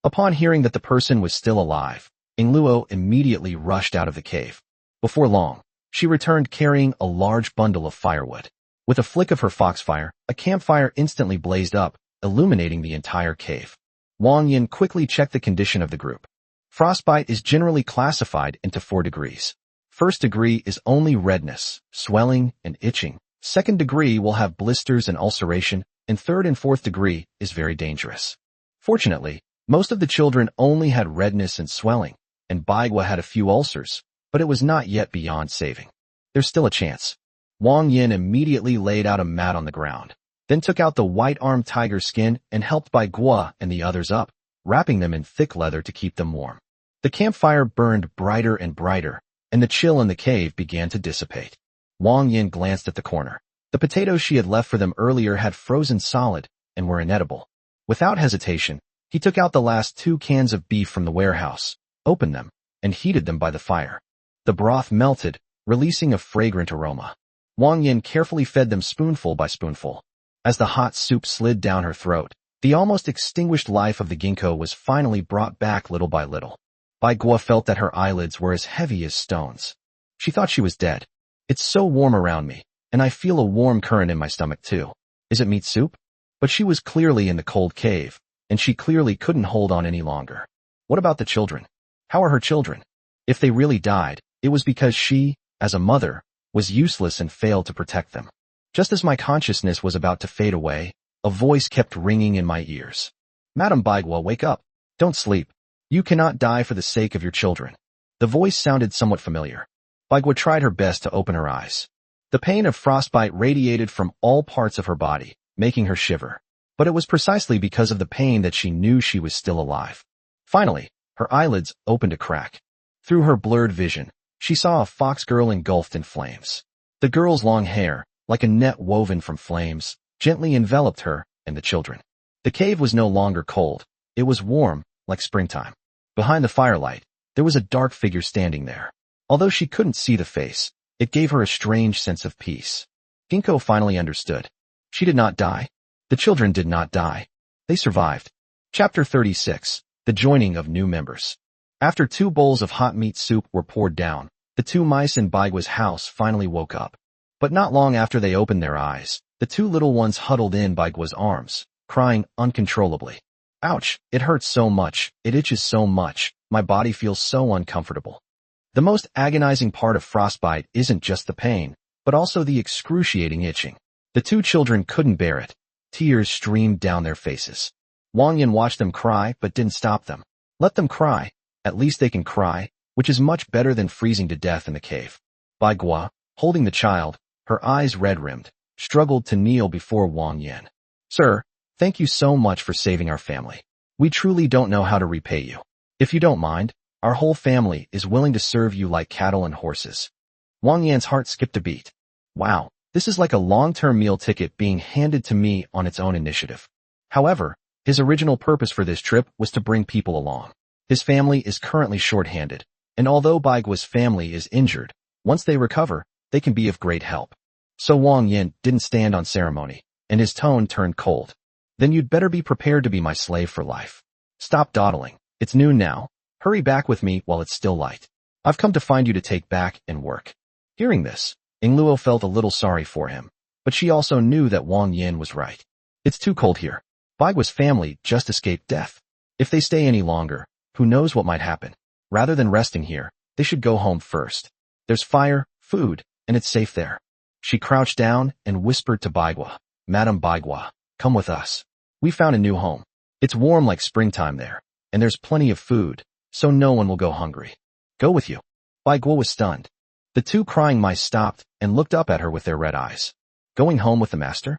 Upon hearing that the person was still alive, Yingluo immediately rushed out of the cave. Before long, she returned carrying a large bundle of firewood. With a flick of her foxfire, a campfire instantly blazed up, illuminating the entire cave. Wang Yan quickly checked the condition of the group. Frostbite is generally classified into 4 degrees. First degree is only redness, swelling, and itching. Second degree will have blisters and ulceration, and third and fourth degree is very dangerous. Fortunately, most of the children only had redness and swelling, and Baigua had a few ulcers, but it was not yet beyond saving. There's still a chance. Wang Yan immediately laid out a mat on the ground, then took out the white-armed tiger skin and helped Baigua and the others up, wrapping them in thick leather to keep them warm. The campfire burned brighter and brighter, and the chill in the cave began to dissipate. Wang Yan glanced at the corner. The potatoes she had left for them earlier had frozen solid and were inedible. Without hesitation, he took out the last 2 cans of beef from the warehouse, opened them, and heated them by the fire. The broth melted, releasing a fragrant aroma. Wang Yan carefully fed them spoonful by spoonful. As the hot soup slid down her throat, the almost extinguished life of the ginkgo was finally brought back little by little. Baigua felt that her eyelids were as heavy as stones. She thought she was dead. "It's so warm around me, and I feel a warm current in my stomach too. Is it meat soup?" But she was clearly in the cold cave, and she clearly couldn't hold on any longer. What about the children? How are her children? If they really died, it was because she, as a mother, was useless and failed to protect them. Just as my consciousness was about to fade away, a voice kept ringing in my ears. "Madam Baigua, wake up. Don't sleep. You cannot die for the sake of your children." The voice sounded somewhat familiar. Baigua tried her best to open her eyes. The pain of frostbite radiated from all parts of her body, making her shiver. But it was precisely because of the pain that she knew she was still alive. Finally, her eyelids opened a crack. Through her blurred vision, she saw a fox girl engulfed in flames. The girl's long hair, like a net woven from flames, gently enveloped her and the children. The cave was no longer cold. It was warm, like springtime. Behind the firelight, there was a dark figure standing there. Although she couldn't see the face, it gave her a strange sense of peace. Ginkgo finally understood. She did not die. The children did not die. They survived. Chapter 36. The Joining of New Members. After 2 bowls of hot meat soup were poured down, the 2 mice in Baigua's house finally woke up. But not long after they opened their eyes, the 2 little ones huddled in Baigua's arms, crying uncontrollably. Ouch, it hurts so much, it itches so much, my body feels so uncomfortable. The most agonizing part of frostbite isn't just the pain, but also the excruciating itching. The two children couldn't bear it. Tears streamed down their faces. Wang Yan watched them cry but didn't stop them. Let them cry. At least they can cry, which is much better than freezing to death in the cave. Bai Gua, holding the child, her eyes red-rimmed, struggled to kneel before Wang Yan. Sir, thank you so much for saving our family. We truly don't know how to repay you. If you don't mind, our whole family is willing to serve you like cattle and horses. Wang Yan's heart skipped a beat. Wow, this is like a long-term meal ticket being handed to me on its own initiative. However, his original purpose for this trip was to bring people along. His family is currently short-handed, and although Bai Gua's family is injured, once they recover, they can be of great help. So Wang Yan didn't stand on ceremony, and his tone turned cold. Then you'd better be prepared to be my slave for life. Stop dawdling. It's noon now. Hurry back with me while it's still light. I've come to find you to take back and work. Hearing this, Luo felt a little sorry for him, but she also knew that Wang Yan was right. It's too cold here. Bai Gua's family just escaped death. If they stay any longer, who knows what might happen. Rather than resting here, they should go home first. There's fire, food, and it's safe there. She crouched down and whispered to Bai Gua, Madam Bai Gua, come with us. We found a new home. It's warm like springtime there, and there's plenty of food, so no one will go hungry. Go with you. Bai Gua was stunned. The two crying mice stopped and looked up at her with their red eyes. Going home with the master?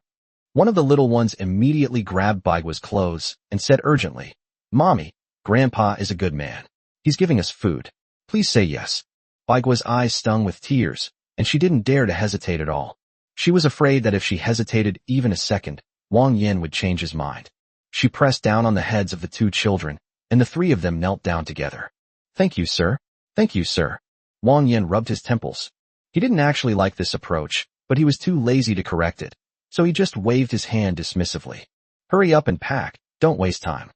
One of the little ones immediately grabbed Bai Gua's clothes and said urgently, Mommy, Grandpa is a good man. He's giving us food. Please say yes. Bai Gua's eyes stung with tears, and she didn't dare to hesitate at all. She was afraid that if she hesitated even a second, Wang Yan would change his mind. She pressed down on the heads of the two children, and the three of them knelt down together. Thank you, sir. Thank you, sir. Wang Yan rubbed his temples. He didn't actually like this approach, but he was too lazy to correct it, so he just waved his hand dismissively. Hurry up and pack, don't waste time.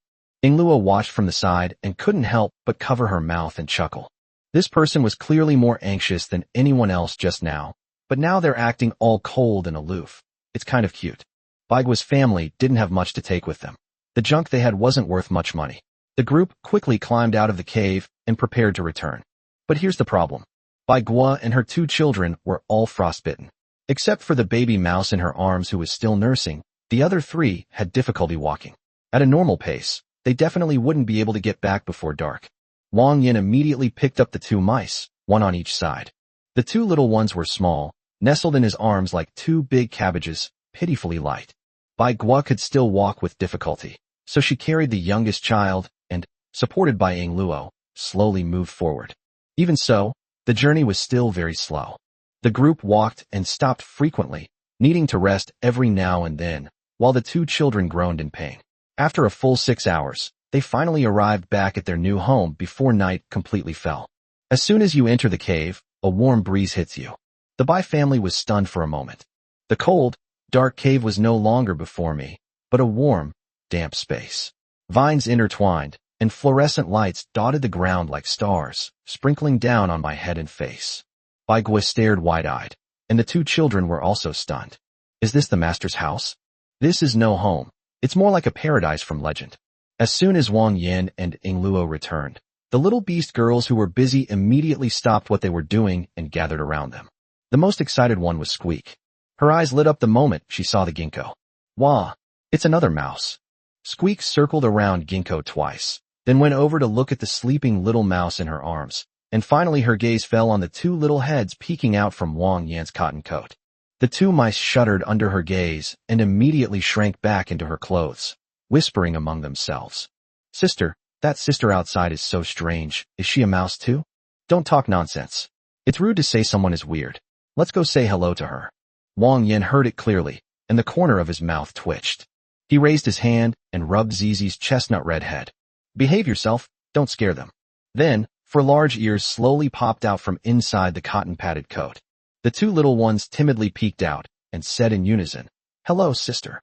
Luo watched from the side and couldn't help but cover her mouth and chuckle. This person was clearly more anxious than anyone else just now, but now they're acting all cold and aloof. It's kind of cute. Bai Gua's family didn't have much to take with them. The junk they had wasn't worth much money. The group quickly climbed out of the cave and prepared to return. But here's the problem. Bai Gua and her two children were all frostbitten. Except for the baby mouse in her arms who was still nursing, the other three had difficulty walking. At a normal pace, they definitely wouldn't be able to get back before dark. Wang Yan immediately picked up the two mice, one on each side. The two little ones were small, nestled in his arms like two big cabbages, pitifully light. Bai Gua could still walk with difficulty, so she carried the youngest child and, supported by Luo, slowly moved forward. Even so, the journey was still very slow. The group walked and stopped frequently, needing to rest every now and then, while the two children groaned in pain. After a full 6 hours, they finally arrived back at their new home before night completely fell. As soon as you enter the cave, a warm breeze hits you. The Bai family was stunned for a moment. The cold, dark cave was no longer before me, but a warm, damp space. Vines intertwined, and fluorescent lights dotted the ground like stars, sprinkling down on my head and face. Bai Gua stared wide-eyed, and the two children were also stunned. Is this the master's house? This is no home. It's more like a paradise from legend. As soon as Wang Yan and Luo returned, the little beast girls who were busy immediately stopped what they were doing and gathered around them. The most excited one was Squeak. Her eyes lit up the moment she saw the ginkgo. Wah! It's another mouse. Squeak circled around ginkgo twice, then went over to look at the sleeping little mouse in her arms, and finally her gaze fell on the two little heads peeking out from Wang Yan's cotton coat. The two mice shuddered under her gaze and immediately shrank back into her clothes, whispering among themselves. Sister, that sister outside is so strange. Is she a mouse too? Don't talk nonsense. It's rude to say someone is weird. Let's go say hello to her. Wang Yan heard it clearly, and the corner of his mouth twitched. He raised his hand and rubbed Zizi's chestnut red head. Behave yourself, don't scare them. Then, four large ears slowly popped out from inside the cotton-padded coat. The two little ones timidly peeked out and said in unison, Hello, sister.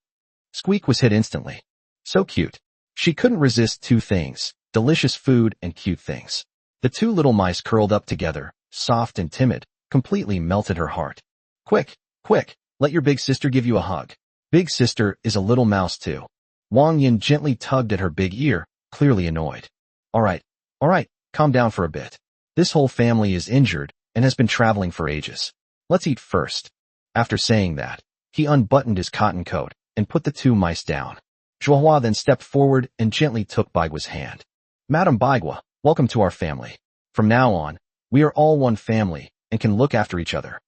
Squeak was hit instantly. So cute. She couldn't resist two things, delicious food and cute things. The two little mice curled up together, soft and timid, completely melted her heart. Quick, quick, let your big sister give you a hug. Big sister is a little mouse too. Wang Yan gently tugged at her big ear, clearly annoyed. All right, calm down for a bit. This whole family is injured and has been traveling for ages. Let's eat first. After saying that, he unbuttoned his cotton coat and put the two mice down. Zhuohua then stepped forward and gently took Baigua's hand. Madam Baigua, welcome to our family. From now on, we are all one family and can look after each other.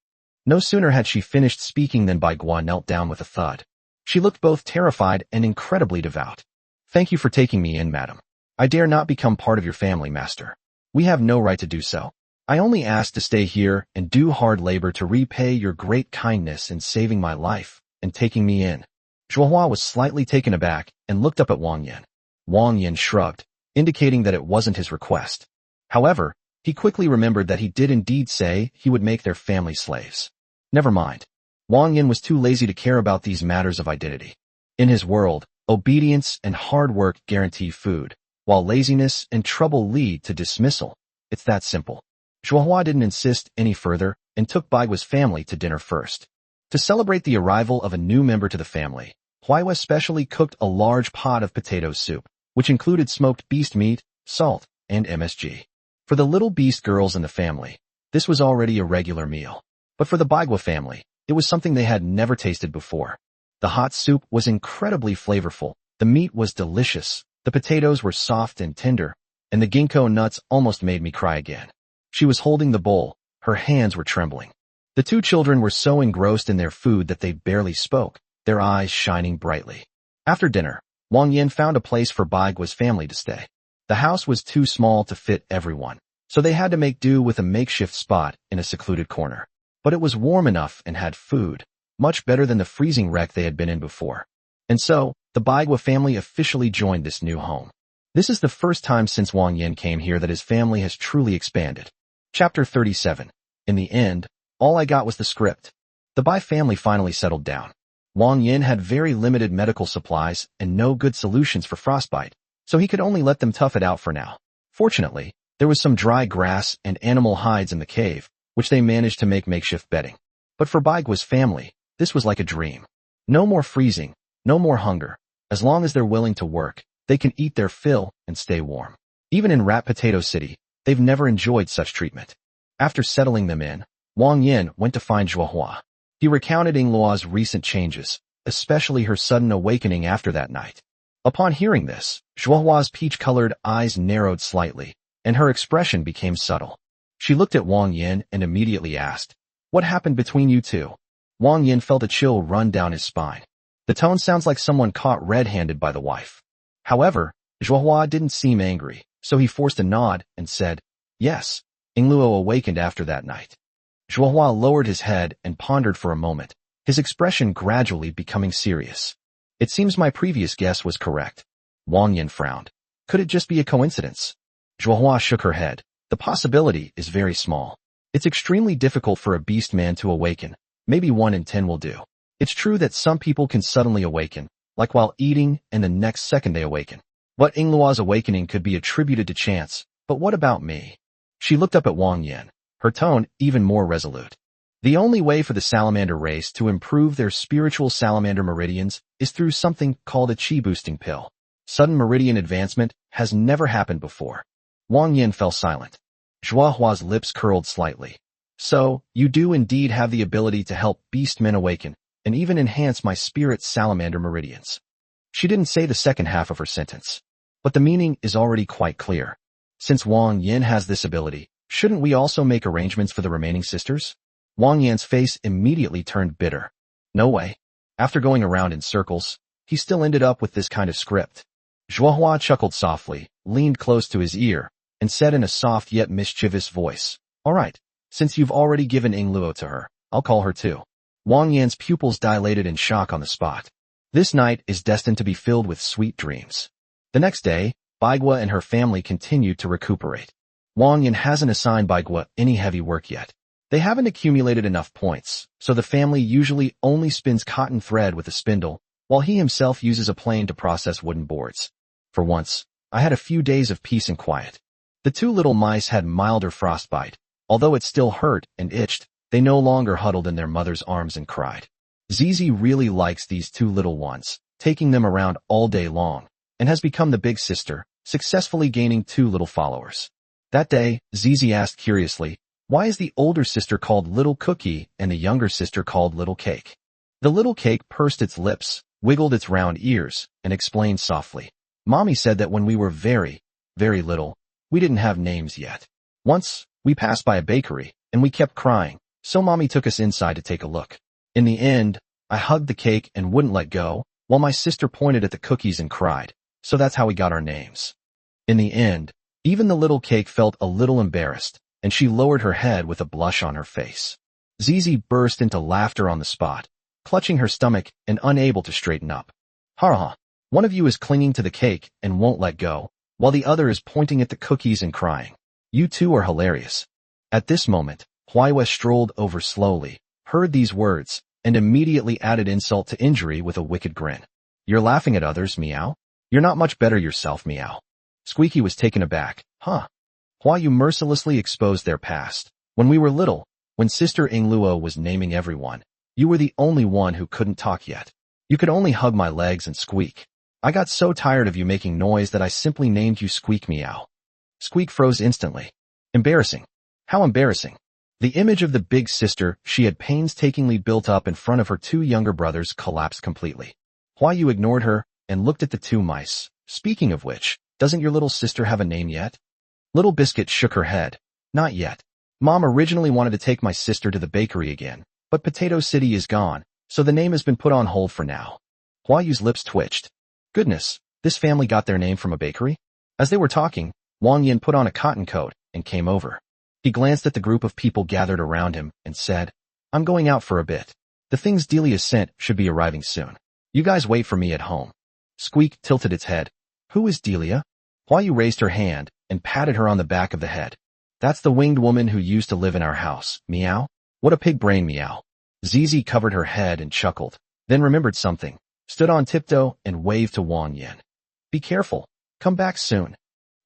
No sooner had she finished speaking than Baigua knelt down with a thud. She looked both terrified and incredibly devout. Thank you for taking me in, madam. I dare not become part of your family, master. We have no right to do so. I only asked to stay here and do hard labor to repay your great kindness in saving my life and taking me in. Zhuohua was slightly taken aback and looked up at Wang Yan. Wang Yan shrugged, indicating that it wasn't his request. However, he quickly remembered that he did indeed say he would make their family slaves. Never mind. Wang Yan was too lazy to care about these matters of identity. In his world, obedience and hard work guarantee food, while laziness and trouble lead to dismissal. It's that simple. Zhuohua didn't insist any further and took Baigua's family to dinner first. To celebrate the arrival of a new member to the family, Huaiwa specially cooked a large pot of potato soup, which included smoked beast meat, salt, and MSG. For the little beast girls in the family, this was already a regular meal. But for the Baigua family, it was something they had never tasted before. The hot soup was incredibly flavorful, the meat was delicious, the potatoes were soft and tender, and the ginkgo nuts almost made me cry again. She was holding the bowl, her hands were trembling. The two children were so engrossed in their food that they barely spoke, their eyes shining brightly. After dinner, Wang Yan found a place for Baigua's family to stay. The house was too small to fit everyone, so they had to make do with a makeshift spot in a secluded corner. But it was warm enough and had food, much better than the freezing wreck they had been in before. And so, the Baigua family officially joined this new home. This is the first time since Wang Yan came here that his family has truly expanded. Chapter 37. In the end, all I got was the script. The Bai family finally settled down. Wang Yan had very limited medical supplies and no good solutions for frostbite, so he could only let them tough it out for now. Fortunately, there was some dry grass and animal hides in the cave, which they managed to make makeshift bedding. But for Baigua's family, this was like a dream. No more freezing, no more hunger. As long as they're willing to work, they can eat their fill and stay warm. Even in Rat Potato City, they've never enjoyed such treatment. After settling them in, Wang Yan went to find Zhuohua. He recounted Yingluo's recent changes, especially her sudden awakening after that night. Upon hearing this, Zhuohua's peach-colored eyes narrowed slightly, and her expression became subtle. She looked at Wang Yan and immediately asked, "What happened between you two?" Wang Yan felt a chill run down his spine. The tone sounds like someone caught red-handed by the wife. However, Zhuohua didn't seem angry, so he forced a nod and said, "Yes, Yingluo awakened after that night." Zhuohua lowered his head and pondered for a moment, his expression gradually becoming serious. "It seems my previous guess was correct." Wang Yan frowned. "Could it just be a coincidence?" Zhuohua shook her head. "The possibility is very small. It's extremely difficult for a beast man to awaken. Maybe 1 in 10 will do. It's true that some people can suddenly awaken, like while eating, and the next second they awaken. But Yingluo's awakening could be attributed to chance. But what about me?" She looked up at Wang Yan, her tone even more resolute. "The only way for the salamander race to improve their spiritual salamander meridians is through something called a chi-boosting pill. Sudden meridian advancement has never happened before." Wang Yan fell silent. Zhuohua's lips curled slightly. "So, you do indeed have the ability to help beastmen awaken, and even enhance my spirit salamander meridians." She didn't say the second half of her sentence. But the meaning is already quite clear. Since Wang Yan has this ability, shouldn't we also make arrangements for the remaining sisters? Wang Yan's face immediately turned bitter. No way. After going around in circles, he still ended up with this kind of script. Zhuohua chuckled softly, leaned close to his ear, and said in a soft yet mischievous voice, "All right, since you've already given Yingluo to her, I'll call her too." Wang Yan's pupils dilated in shock on the spot. This night is destined to be filled with sweet dreams. The next day, Baigua and her family continued to recuperate. Wang Yan hasn't assigned Baigua any heavy work yet. They haven't accumulated enough points, so the family usually only spins cotton thread with a spindle, while he himself uses a plane to process wooden boards. For once, I had a few days of peace and quiet. The two little mice had milder frostbite. Although it still hurt and itched, they no longer huddled in their mother's arms and cried. Zizi really likes these two little ones, taking them around all day long, and has become the big sister, successfully gaining 2 little followers. That day, Zizi asked curiously, why is the older sister called Little Cookie and the younger sister called Little Cake? The little cake pursed its lips, wiggled its round ears, and explained softly. Mommy said that when we were very, very little, we didn't have names yet. Once, we passed by a bakery, and we kept crying, so Mommy took us inside to take a look. In the end, I hugged the cake and wouldn't let go, while my sister pointed at the cookies and cried, so that's how we got our names. In the end, even the little cake felt a little embarrassed, and she lowered her head with a blush on her face. Zizi burst into laughter on the spot, clutching her stomach and unable to straighten up. Ha ha, one of you is clinging to the cake and won't let go, while the other is pointing at the cookies and crying. You two are hilarious. At this moment, Huiwa strolled over slowly, heard these words, and immediately added insult to injury with a wicked grin. You're laughing at others, meow? You're not much better yourself, meow. Squeaky was taken aback. Huh? Why you mercilessly exposed their past. When we were little, when Sister Ingluo was naming everyone, you were the only one who couldn't talk yet. You could only hug my legs and squeak. I got so tired of you making noise that I simply named you Squeak Meow. Squeak froze instantly. Embarrassing. How embarrassing. The image of the big sister she had painstakingly built up in front of her 2 younger brothers collapsed completely. Why you ignored her and looked at the 2 mice. Speaking of which, doesn't your little sister have a name yet? Little Biscuit shook her head. Not yet. Mom originally wanted to take my sister to the bakery again, but Potato City is gone, so the name has been put on hold for now. Huayu's lips twitched. Goodness, this family got their name from a bakery? As they were talking, Wang Yan put on a cotton coat and came over. He glanced at the group of people gathered around him and said, I'm going out for a bit. The things Delia sent should be arriving soon. You guys wait for me at home. Squeak tilted its head. Who is Delia? Huayu raised her hand and patted her on the back of the head. That's the winged woman who used to live in our house, meow. What a pig brain, meow. Zizi covered her head and chuckled, then remembered something, stood on tiptoe and waved to Wang Yan. Be careful. Come back soon.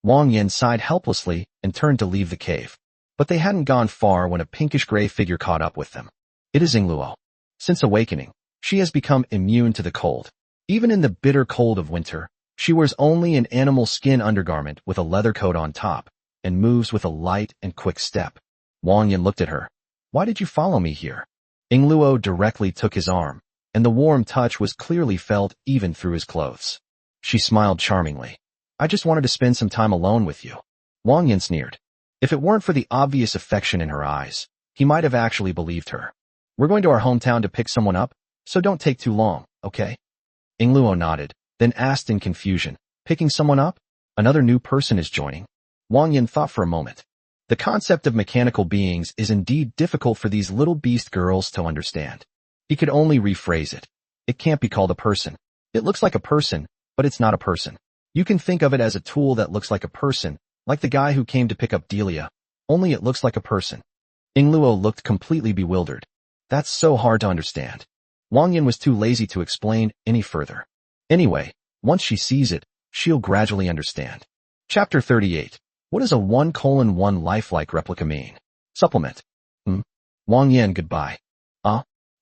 Wang Yan sighed helplessly and turned to leave the cave. But they hadn't gone far when a pinkish-gray figure caught up with them. It is Ingluo. Since awakening, she has become immune to the cold. Even in the bitter cold of winter, she wears only an animal skin undergarment with a leather coat on top, and moves with a light and quick step. Wang Yan looked at her. Why did you follow me here? Ingluo directly took his arm, and the warm touch was clearly felt even through his clothes. She smiled charmingly. I just wanted to spend some time alone with you. Wang Yan sneered. If it weren't for the obvious affection in her eyes, he might have actually believed her. We're going to our hometown to pick someone up, so don't take too long, okay? Ingluo nodded, then asked in confusion, picking someone up? Another new person is joining? Wang Yan thought for a moment. The concept of mechanical beings is indeed difficult for these little beast girls to understand. He could only rephrase it. It can't be called a person. It looks like a person, but it's not a person. You can think of it as a tool that looks like a person, like the guy who came to pick up Delia, only it looks like a person. Ingluo looked completely bewildered. That's so hard to understand. Wang Yan was too lazy to explain any further. Anyway, once she sees it, she'll gradually understand. Chapter 38. What does a 1:1 lifelike replica mean? Supplement. Wang Yan goodbye.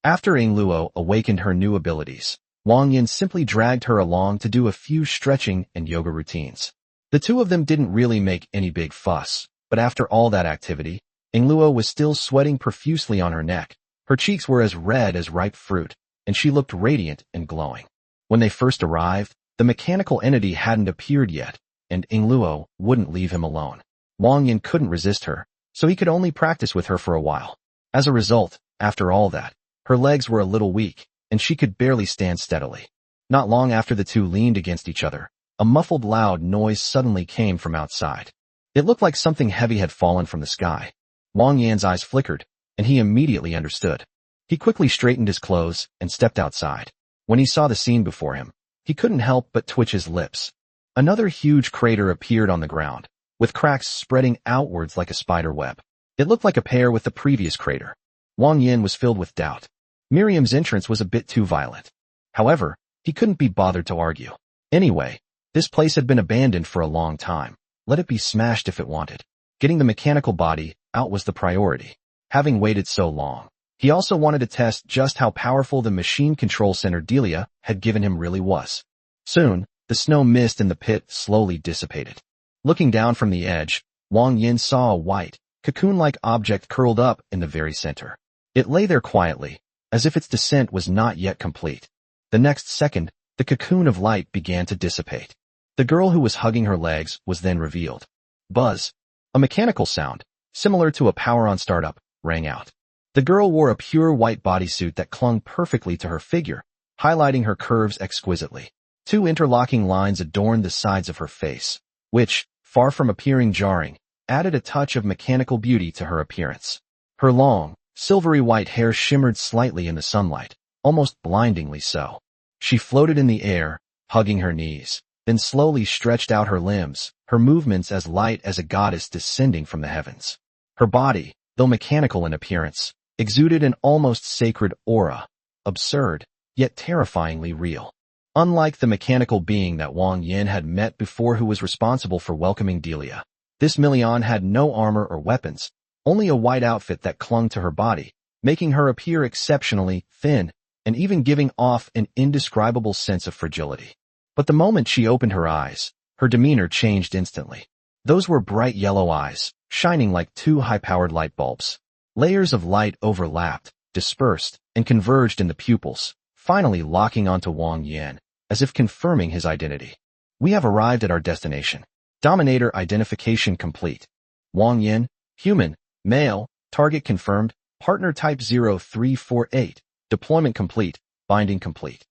After Ingluo awakened her new abilities, Wang Yan simply dragged her along to do a few stretching and yoga routines. The 2 of them didn't really make any big fuss, but after all that activity, Ingluo was still sweating profusely on her neck. Her cheeks were as red as ripe fruit, and she looked radiant and glowing. When they first arrived, the mechanical entity hadn't appeared yet, and Ingluo wouldn't leave him alone. Wang Yan couldn't resist her, so he could only practice with her for a while. As a result, after all that, her legs were a little weak, and she could barely stand steadily. Not long after the 2 leaned against each other, a muffled loud noise suddenly came from outside. It looked like something heavy had fallen from the sky. Wang Yan's eyes flickered, and he immediately understood. He quickly straightened his clothes and stepped outside. When he saw the scene before him, he couldn't help but twitch his lips. Another huge crater appeared on the ground, with cracks spreading outwards like a spider web. It looked like a pair with the previous crater. Wang Yan was filled with doubt. Miriam's entrance was a bit too violent. However, he couldn't be bothered to argue. Anyway, this place had been abandoned for a long time. Let it be smashed if it wanted. Getting the mechanical body out was the priority. Having waited so long, He also wanted to test just how powerful the machine control center Delia had given him really was. Soon, the snow mist in the pit slowly dissipated. Looking down from the edge, Wang Yan saw a white, cocoon-like object curled up in the very center. It lay there quietly, as if its descent was not yet complete. The next second, the cocoon of light began to dissipate. The girl who was hugging her legs was then revealed. Buzz, a mechanical sound, similar to a power-on startup, rang out. The girl wore a pure white bodysuit that clung perfectly to her figure, highlighting her curves exquisitely. Two interlocking lines adorned the sides of her face, which, far from appearing jarring, added a touch of mechanical beauty to her appearance. Her long, silvery white hair shimmered slightly in the sunlight, almost blindingly so. She floated in the air, hugging her knees, then slowly stretched out her limbs, her movements as light as a goddess descending from the heavens. Her body, though mechanical in appearance, exuded an almost sacred aura, absurd, yet terrifyingly real. Unlike the mechanical being that Wang Yan had met before who was responsible for welcoming Delia, this Million had no armor or weapons, only a white outfit that clung to her body, making her appear exceptionally thin and even giving off an indescribable sense of fragility. But the moment she opened her eyes, her demeanor changed instantly. Those were bright yellow eyes, shining like two high-powered light bulbs. Layers of light overlapped, dispersed, and converged in the pupils, finally locking onto Wang Yan, as if confirming his identity. We have arrived at our destination. Dominator identification complete. Wang Yan, human, male, target confirmed, partner type 0348, deployment complete, binding complete.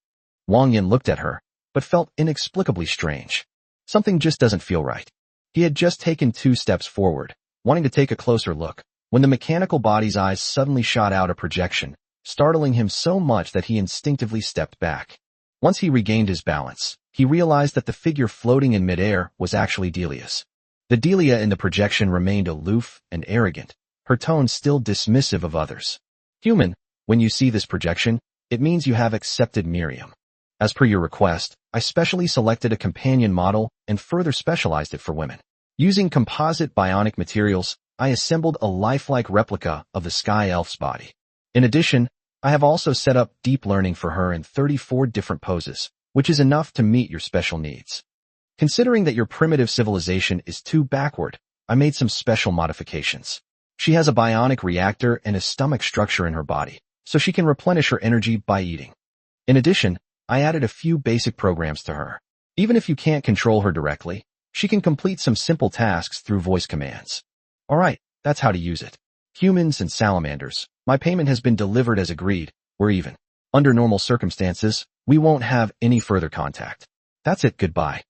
Wang Yan looked at her, but felt inexplicably strange. Something just doesn't feel right. He had just taken 2 steps forward, wanting to take a closer look, when the mechanical body's eyes suddenly shot out a projection, startling him so much that he instinctively stepped back. Once he regained his balance, he realized that the figure floating in midair was actually Delia's. The Delia in the projection remained aloof and arrogant, her tone still dismissive of others. Human, when you see this projection, it means you have accepted Miriam. As per your request, I specially selected a companion model and further specialized it for women. Using composite bionic materials, I assembled a lifelike replica of the Sky Elf's body. In addition, I have also set up deep learning for her in 34 different poses, which is enough to meet your special needs. Considering that your primitive civilization is too backward, I made some special modifications. She has a bionic reactor and a stomach structure in her body, so she can replenish her energy by eating. In addition, I added a few basic programs to her. Even if you can't control her directly, she can complete some simple tasks through voice commands. Alright, that's how to use it. Humans and salamanders, my payment has been delivered as agreed, we're even. Under normal circumstances, we won't have any further contact. That's it, goodbye.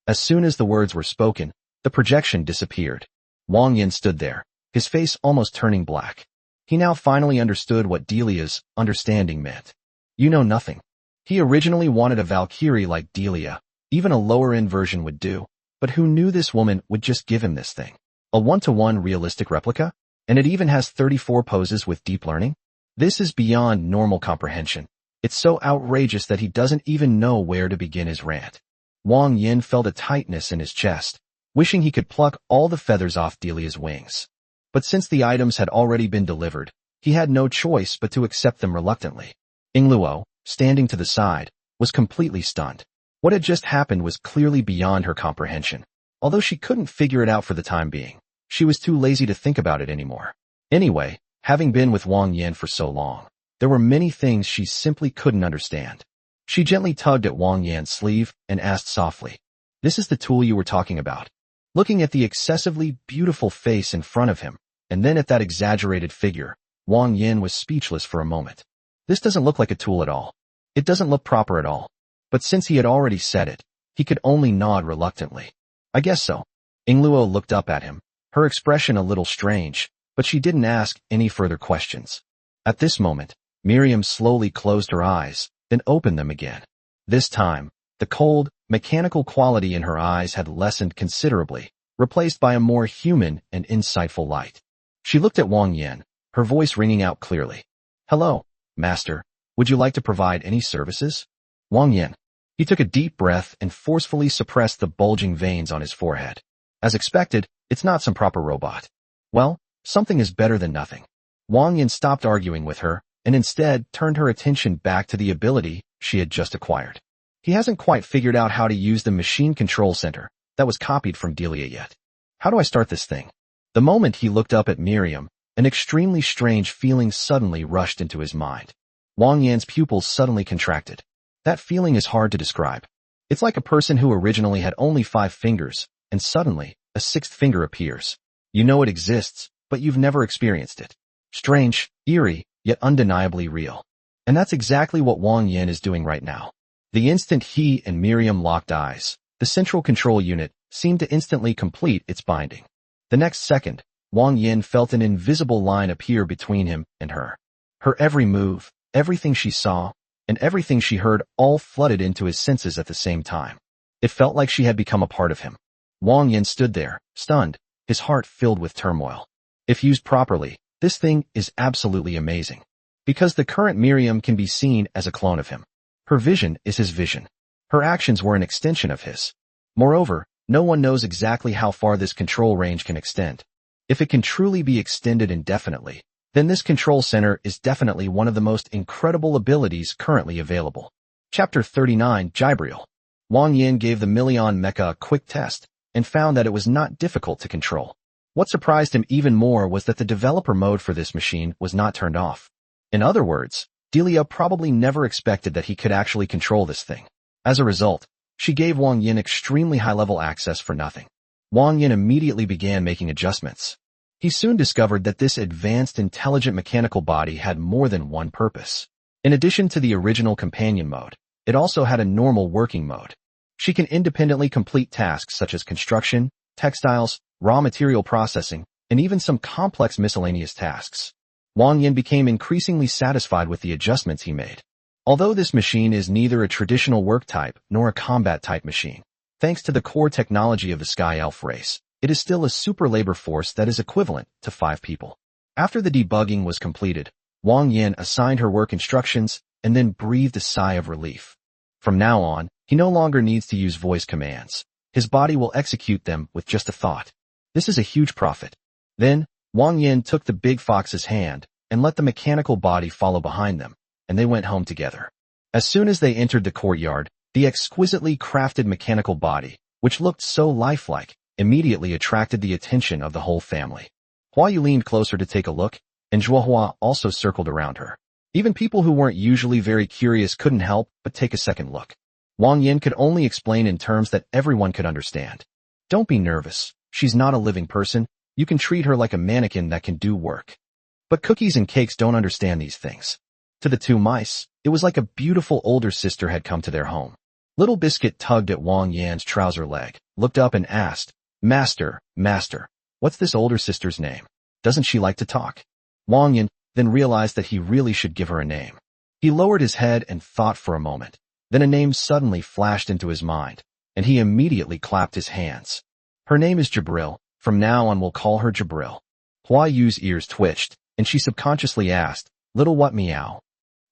As soon as the words were spoken, the projection disappeared. Wang Yan stood there, his face almost turning black. He now finally understood what Delia's understanding meant. You know nothing. He originally wanted a Valkyrie like Delia, even a lower-end version would do, but who knew this woman would just give him this thing? A 1-to-1 realistic replica? And it even has 34 poses with deep learning? This is beyond normal comprehension. It's so outrageous that he doesn't even know where to begin his rant. Wang Yan felt a tightness in his chest, wishing he could pluck all the feathers off Delia's wings. But since the items had already been delivered, he had no choice but to accept them reluctantly. Ingluo, standing to the side, was completely stunned. What had just happened was clearly beyond her comprehension. Although she couldn't figure it out for the time being, she was too lazy to think about it anymore. Anyway, having been with Wang Yan for so long, there were many things she simply couldn't understand. She gently tugged at Wang Yan's sleeve and asked softly, "This is the tool you were talking about?" Looking at the excessively beautiful face in front of him, and then at that exaggerated figure, Wang Yan was speechless for a moment. This doesn't look like a tool at all. It doesn't look proper at all. But since he had already said it, he could only nod reluctantly. I guess so. Ingluo looked up at him, her expression a little strange, but she didn't ask any further questions. At this moment, Miriam slowly closed her eyes, then opened them again. This time, the cold, mechanical quality in her eyes had lessened considerably, replaced by a more human and insightful light. She looked at Wang Yan, her voice ringing out clearly. "Hello, Master. Would you like to provide any services?" Wang Yan. He took a deep breath and forcefully suppressed the bulging veins on his forehead. As expected, it's not some proper robot. Well, something is better than nothing. Wang Yan stopped arguing with her, and instead turned her attention back to the ability she had just acquired. He hasn't quite figured out how to use the machine control center that was copied from Delia yet. How do I start this thing? The moment he looked up at Miriam, an extremely strange feeling suddenly rushed into his mind. Wang Yan's pupils suddenly contracted. That feeling is hard to describe. It's like a person who originally had only 5 fingers, and suddenly, a 6th finger appears. You know it exists, but you've never experienced it. Strange, eerie, yet undeniably real. And that's exactly what Wang Yan is doing right now. The instant he and Miriam locked eyes, the central control unit seemed to instantly complete its binding. The next second, Wang Yan felt an invisible line appear between him and her. Her every move, everything she saw, and everything she heard all flooded into his senses at the same time. It felt like she had become a part of him. Wang Yan stood there, stunned, his heart filled with turmoil. If used properly, this thing is absolutely amazing. Because the current Miriam can be seen as a clone of him. Her vision is his vision. Her actions were an extension of his. Moreover, no one knows exactly how far this control range can extend. If it can truly be extended indefinitely, then this control center is definitely one of the most incredible abilities currently available. Chapter 39, Jibril. Wang Yan gave the Million mecha a quick test, and found that it was not difficult to control. What surprised him even more was that the developer mode for this machine was not turned off. In other words, Delia probably never expected that he could actually control this thing. As a result, she gave Wang Yan extremely high-level access for nothing. Wang Yan immediately began making adjustments. He soon discovered that this advanced intelligent mechanical body had more than one purpose. In addition to the original companion mode, it also had a normal working mode. She can independently complete tasks such as construction, textiles, raw material processing, and even some complex miscellaneous tasks. Wang Yan became increasingly satisfied with the adjustments he made. Although this machine is neither a traditional work type nor a combat type machine, thanks to the core technology of the Sky Elf race, it is still a super labor force that is equivalent to 5 people. After the debugging was completed, Wang Yan assigned her work instructions and then breathed a sigh of relief. From now on, he no longer needs to use voice commands. His body will execute them with just a thought. This is a huge profit. Then, Wang Yan took the big fox's hand and let the mechanical body follow behind them, and they went home together. As soon as they entered the courtyard, the exquisitely crafted mechanical body, which looked so lifelike, immediately attracted the attention of the whole family. Hua Yu leaned closer to take a look, and Zhuohua also circled around her. Even people who weren't usually very curious couldn't help but take a second look. Wang Yan could only explain in terms that everyone could understand. Don't be nervous. She's not a living person. You can treat her like a mannequin that can do work. But cookies and cakes don't understand these things. To the 2 mice, it was like a beautiful older sister had come to their home. Little Biscuit tugged at Wang Yan's trouser leg, looked up and asked, Master, what's this older sister's name? Doesn't she like to talk? Wang Yan then realized that he really should give her a name. He lowered his head and thought for a moment. Then a name suddenly flashed into his mind, and he immediately clapped his hands. Her name is Jibril. From now on we'll call her Jibril. Hua Yu's ears twitched, and she subconsciously asked, Little what meow?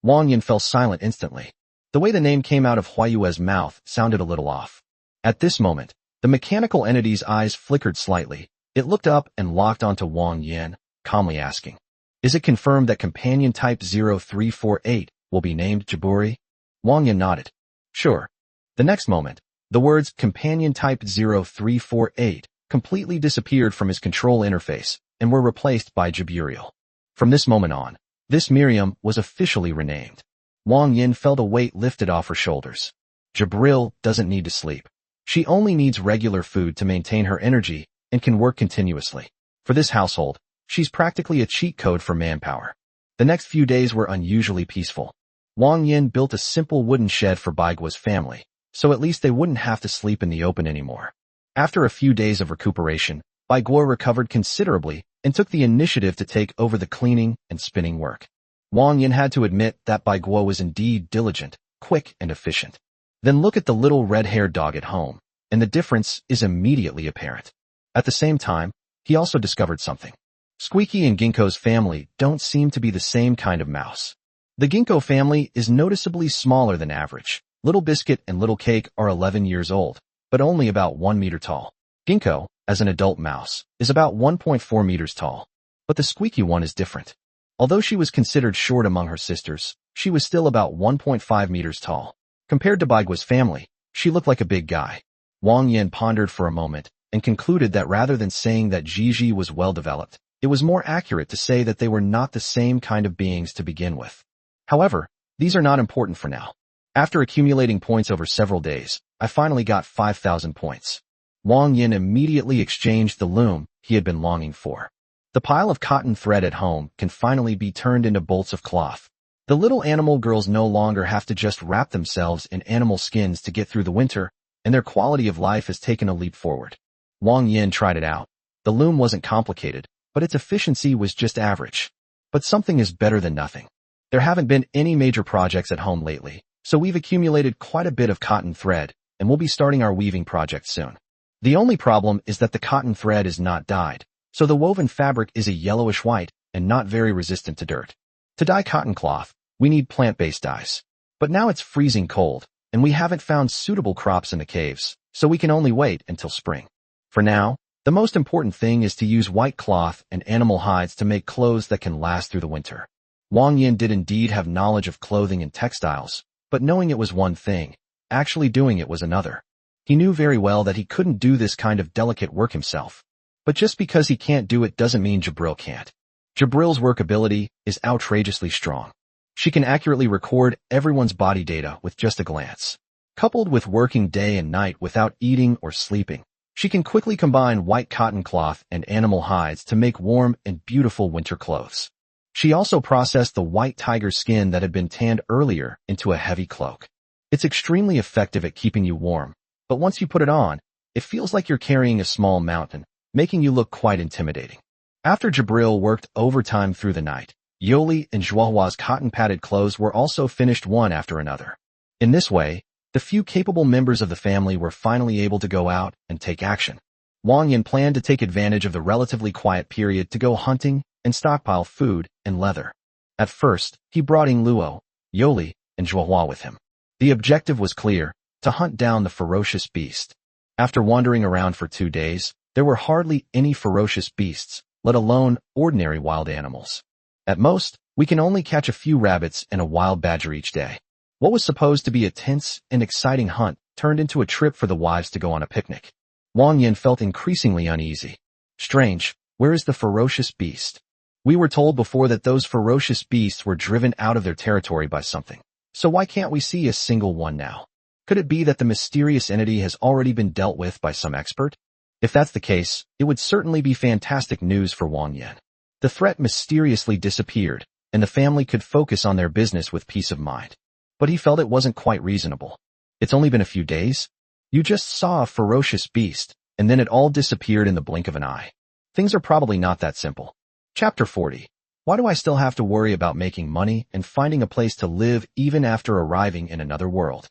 Wang Yan fell silent instantly. The way the name came out of Hua Yu's mouth sounded a little off. At this moment, the mechanical entity's eyes flickered slightly. It looked up and locked onto Wang Yan, calmly asking, Is it confirmed that companion type 0348 will be named Jaburi? Wang Yan nodded. Sure. The next moment, the words companion type 0348 completely disappeared from his control interface and were replaced by Jibril. From this moment on, this Miriam was officially renamed. Wang Yan felt a weight lifted off her shoulders. Jibril doesn't need to sleep. She only needs regular food to maintain her energy and can work continuously. For this household, she's practically a cheat code for manpower. The next few days were unusually peaceful. Wang Yan built a simple wooden shed for Baigua's family, so at least they wouldn't have to sleep in the open anymore. After a few days of recuperation, Baigua recovered considerably and took the initiative to take over the cleaning and spinning work. Wang Yan had to admit that Baigua was indeed diligent, quick, and efficient. Then look at the little red-haired dog at home, and the difference is immediately apparent. At the same time, he also discovered something. Squeaky and Ginkgo's family don't seem to be the same kind of mouse. The Ginkgo family is noticeably smaller than average. Little Biscuit and Little Cake are 11 years old, but only about 1 meter tall. Ginkgo, as an adult mouse, is about 1.4 meters tall. But the squeaky one is different. Although she was considered short among her sisters, she was still about 1.5 meters tall. Compared to Baigua's family, she looked like a big guy. Wang Yan pondered for a moment and concluded that rather than saying that Gigi was well-developed, it was more accurate to say that they were not the same kind of beings to begin with. However, these are not important for now. After accumulating points over several days, I finally got 5,000 points. Wang Yan immediately exchanged the loom he had been longing for. The pile of cotton thread at home can finally be turned into bolts of cloth. The little animal girls no longer have to just wrap themselves in animal skins to get through the winter, and their quality of life has taken a leap forward. Wang Yan tried it out. The loom wasn't complicated, but its efficiency was just average. But something is better than nothing. There haven't been any major projects at home lately, so we've accumulated quite a bit of cotton thread, and we'll be starting our weaving project soon. The only problem is that the cotton thread is not dyed, so the woven fabric is a yellowish white and not very resistant to dirt. To dye cotton cloth, we need plant-based dyes. But now it's freezing cold, and we haven't found suitable crops in the caves, so we can only wait until spring. For now, the most important thing is to use white cloth and animal hides to make clothes that can last through the winter. Wang Yan did indeed have knowledge of clothing and textiles, but knowing it was one thing, actually doing it was another. He knew very well that he couldn't do this kind of delicate work himself. But just because he can't do it doesn't mean Jabril can't. Jabril's work ability is outrageously strong. She can accurately record everyone's body data with just a glance. Coupled with working day and night without eating or sleeping, she can quickly combine white cotton cloth and animal hides to make warm and beautiful winter clothes. She also processed the white tiger skin that had been tanned earlier into a heavy cloak. It's extremely effective at keeping you warm, but once you put it on, it feels like you're carrying a small mountain, making you look quite intimidating. After Jabril worked overtime through the night, Yoli and Zhuahua's cotton-padded clothes were also finished one after another. In this way, the few capable members of the family were finally able to go out and take action. Wang Yan planned to take advantage of the relatively quiet period to go hunting and stockpile food and leather. At first, he brought in Luo, Yoli, and Zhuahua with him. The objective was clear, to hunt down the ferocious beast. After wandering around for 2 days, there were hardly any ferocious beasts, let alone ordinary wild animals. At most, we can only catch a few rabbits and a wild badger each day. What was supposed to be a tense and exciting hunt turned into a trip for the wives to go on a picnic. Wang Yan felt increasingly uneasy. Strange, where is the ferocious beast? We were told before that those ferocious beasts were driven out of their territory by something. So why can't we see a single one now? Could it be that the mysterious entity has already been dealt with by some expert? If that's the case, it would certainly be fantastic news for Wang Yan. The threat mysteriously disappeared, and the family could focus on their business with peace of mind. But he felt it wasn't quite reasonable. It's only been a few days? You just saw a ferocious beast, and then it all disappeared in the blink of an eye. Things are probably not that simple. Chapter 40. Why do I still have to worry about making money and finding a place to live even after arriving in another world?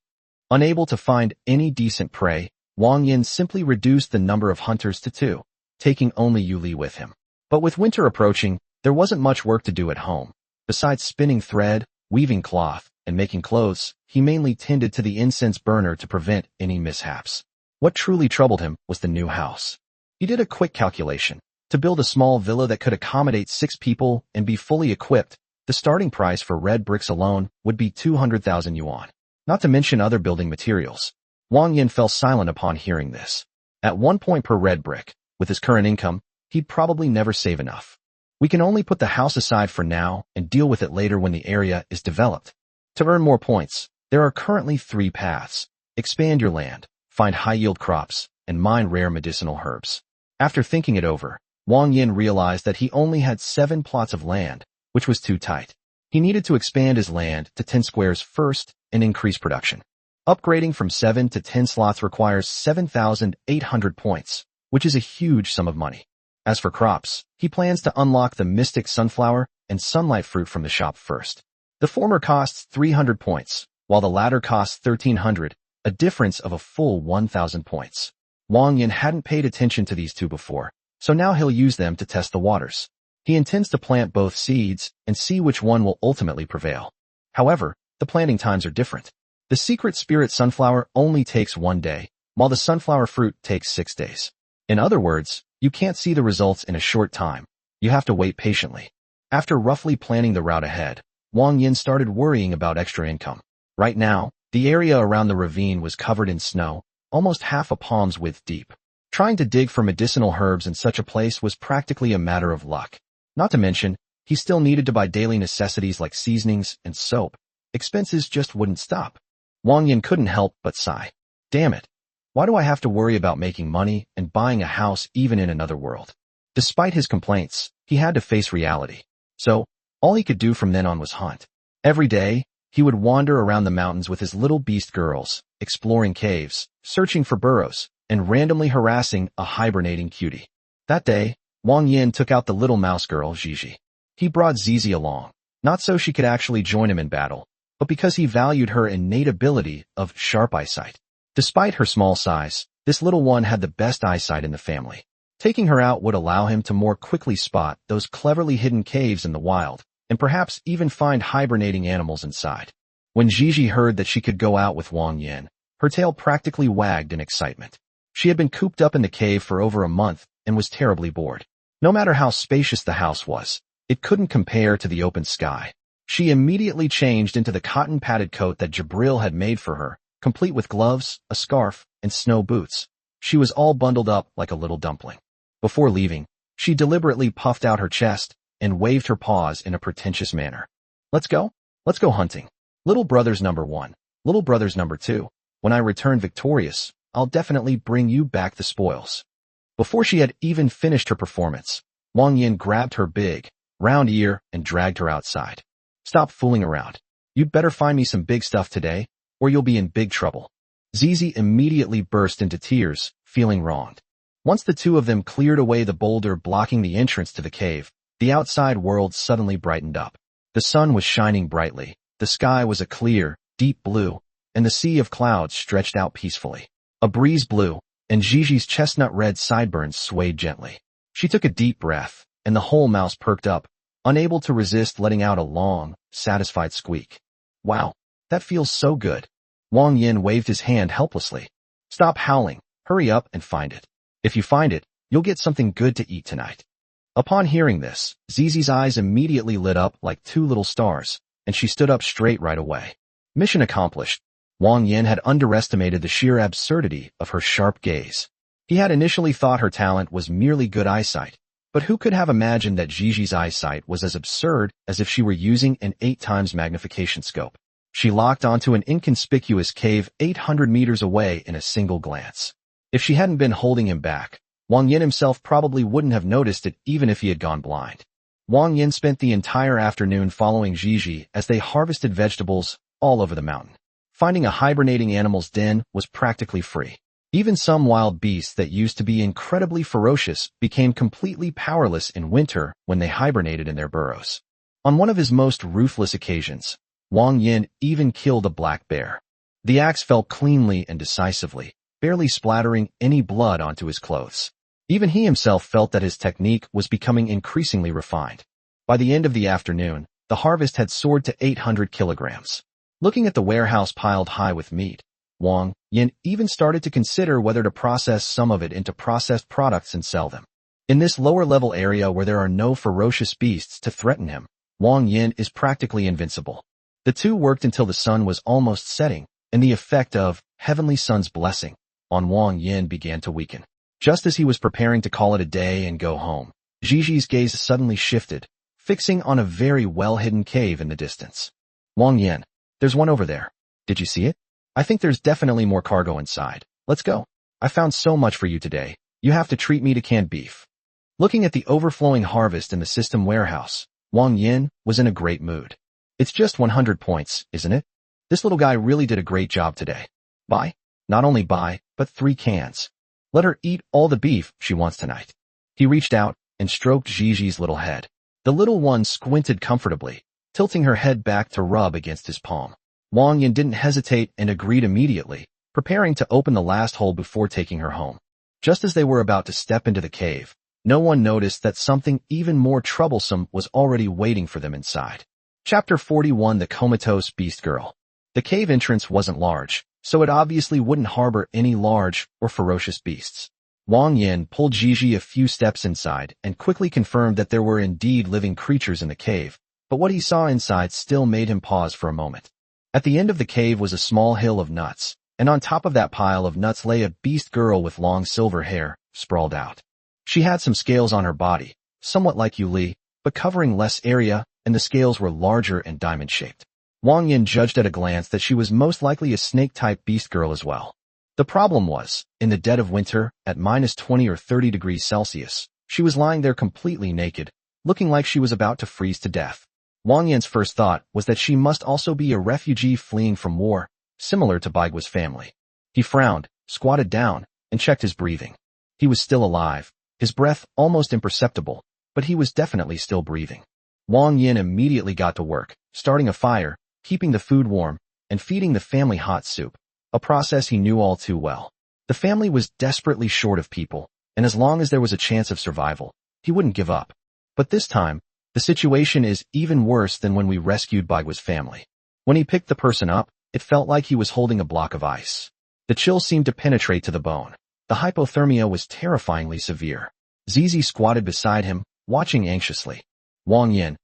Unable to find any decent prey, Wang Yan simply reduced the number of hunters to 2, taking only Yuli with him. But with winter approaching, there wasn't much work to do at home. Besides spinning thread, weaving cloth, and making clothes, he mainly tended to the incense burner to prevent any mishaps. What truly troubled him was the new house. He did a quick calculation. To build a small villa that could accommodate 6 people and be fully equipped, the starting price for red bricks alone would be 200,000 yuan. Not to mention other building materials. Wang Yan fell silent upon hearing this. At 1 point per red brick, with his current income, he'd probably never save enough. We can only put the house aside for now and deal with it later when the area is developed. To earn more points, there are currently 3 paths. Expand your land, find high-yield crops, and mine rare medicinal herbs. After thinking it over, Wang Yan realized that he only had 7 plots of land, which was too tight. He needed to expand his land to 10 squares first and increase production. Upgrading from 7 to 10 slots requires 7,800 points, which is a huge sum of money. As for crops, he plans to unlock the mystic sunflower and sunlight fruit from the shop first. The former costs 300 points, while the latter costs 1,300, a difference of a full 1,000 points. Wang Yan hadn't paid attention to these two before, so now he'll use them to test the waters. He intends to plant both seeds and see which one will ultimately prevail. However, the planting times are different. The secret spirit sunflower only takes 1 day, while the sunflower fruit takes 6 days. In other words, you can't see the results in a short time. You have to wait patiently. After roughly planning the route ahead, Wang Yan started worrying about extra income. Right now, the area around the ravine was covered in snow, almost half a palm's width deep. Trying to dig for medicinal herbs in such a place was practically a matter of luck. Not to mention, he still needed to buy daily necessities like seasonings and soap. Expenses just wouldn't stop. Wang Yan couldn't help but sigh. Damn it. Why do I have to worry about making money and buying a house even in another world? Despite his complaints, he had to face reality. So, all he could do from then on was hunt. Every day, he would wander around the mountains with his little beast girls, exploring caves, searching for burrows, and randomly harassing a hibernating cutie. That day, Wang Yan took out the little mouse girl, Gigi. He brought Zizi along, not so she could actually join him in battle, but because he valued her innate ability of sharp eyesight. Despite her small size, this little one had the best eyesight in the family. Taking her out would allow him to more quickly spot those cleverly hidden caves in the wild, and perhaps even find hibernating animals inside. When Gigi heard that she could go out with Wang Yan, her tail practically wagged in excitement. She had been cooped up in the cave for over a month and was terribly bored. No matter how spacious the house was, it couldn't compare to the open sky. She immediately changed into the cotton-padded coat that Jabril had made for her, complete with gloves, a scarf, and snow boots. She was all bundled up like a little dumpling. Before leaving, she deliberately puffed out her chest and waved her paws in a pretentious manner. Let's go hunting. Little brothers number 1, little brothers number 2, when I return victorious, I'll definitely bring you back the spoils. Before she had even finished her performance, Wang Yan grabbed her big, round ear and dragged her outside. Stop fooling around. You'd better find me some big stuff today, or you'll be in big trouble. Zizi immediately burst into tears, feeling wronged. Once the two of them cleared away the boulder blocking the entrance to the cave, the outside world suddenly brightened up. The sun was shining brightly, the sky was a clear, deep blue, and the sea of clouds stretched out peacefully. A breeze blew, and Gigi's chestnut-red sideburns swayed gently. She took a deep breath, and the whole mouse perked up, unable to resist letting out a long, satisfied squeak. Wow, that feels so good. Wang Yan waved his hand helplessly. Stop howling, hurry up and find it. If you find it, you'll get something good to eat tonight. Upon hearing this, Zizi's eyes immediately lit up like two little stars, and she stood up straight right away. Mission accomplished. Wang Yan had underestimated the sheer absurdity of her sharp gaze. He had initially thought her talent was merely good eyesight, but who could have imagined that Gigi's eyesight was as absurd as if she were using an 8 times magnification scope. She locked onto an inconspicuous cave 800 meters away in a single glance. If she hadn't been holding him back, Wang Yan himself probably wouldn't have noticed it even if he had gone blind. Wang Yan spent the entire afternoon following Gigi as they harvested vegetables all over the mountain. Finding a hibernating animal's den was practically free. Even some wild beasts that used to be incredibly ferocious became completely powerless in winter when they hibernated in their burrows. On one of his most ruthless occasions, Wang Yan even killed a black bear. The axe fell cleanly and decisively, barely splattering any blood onto his clothes. Even he himself felt that his technique was becoming increasingly refined. By the end of the afternoon, the harvest had soared to 800 kilograms. Looking at the warehouse piled high with meat, Wang Yan even started to consider whether to process some of it into processed products and sell them. In this lower-level area where there are no ferocious beasts to threaten him, Wang Yan is practically invincible. The two worked until the sun was almost setting, and the effect of Heavenly Sun's blessing on Wang Yan began to weaken. Just as he was preparing to call it a day and go home, Gigi's gaze suddenly shifted, fixing on a very well-hidden cave in the distance. Wang Yan, there's one over there. Did you see it? I think there's definitely more cargo inside. Let's go. I found so much for you today. You have to treat me to canned beef. Looking at the overflowing harvest in the system warehouse, Wang Yan was in a great mood. It's just 100 points, isn't it? This little guy really did a great job today. Buy? Not only buy, but 3 cans. Let her eat all the beef she wants tonight. He reached out and stroked Gigi's little head. The little one squinted comfortably, tilting her head back to rub against his palm. Wang Yan didn't hesitate and agreed immediately, preparing to open the last hole before taking her home. Just as they were about to step into the cave, no one noticed that something even more troublesome was already waiting for them inside. Chapter 41: The Comatose Beast Girl. The cave entrance wasn't large, so it obviously wouldn't harbor any large or ferocious beasts. Wang Yan pulled Gigi a few steps inside and quickly confirmed that there were indeed living creatures in the cave, but what he saw inside still made him pause for a moment. At the end of the cave was a small hill of nuts, and on top of that pile of nuts lay a beast girl with long silver hair, sprawled out. She had some scales on her body, somewhat like Yuli, but covering less area, and the scales were larger and diamond-shaped. Wang Yan judged at a glance that she was most likely a snake-type beast girl as well. The problem was, in the dead of winter, at -20 or 30 degrees Celsius, she was lying there completely naked, looking like she was about to freeze to death. Wang Yan's first thought was that she must also be a refugee fleeing from war, similar to Baigua's family. He frowned, squatted down, and checked his breathing. He was still alive, his breath almost imperceptible, but he was definitely still breathing. Wang Yan immediately got to work, starting a fire, keeping the food warm, and feeding the family hot soup, a process he knew all too well. The family was desperately short of people, and as long as there was a chance of survival, he wouldn't give up. But this time, the situation is even worse than when we rescued Baigua's family. When he picked the person up, it felt like he was holding a block of ice. The chill seemed to penetrate to the bone. The hypothermia was terrifyingly severe. Zizi squatted beside him, watching anxiously. Wang Yan,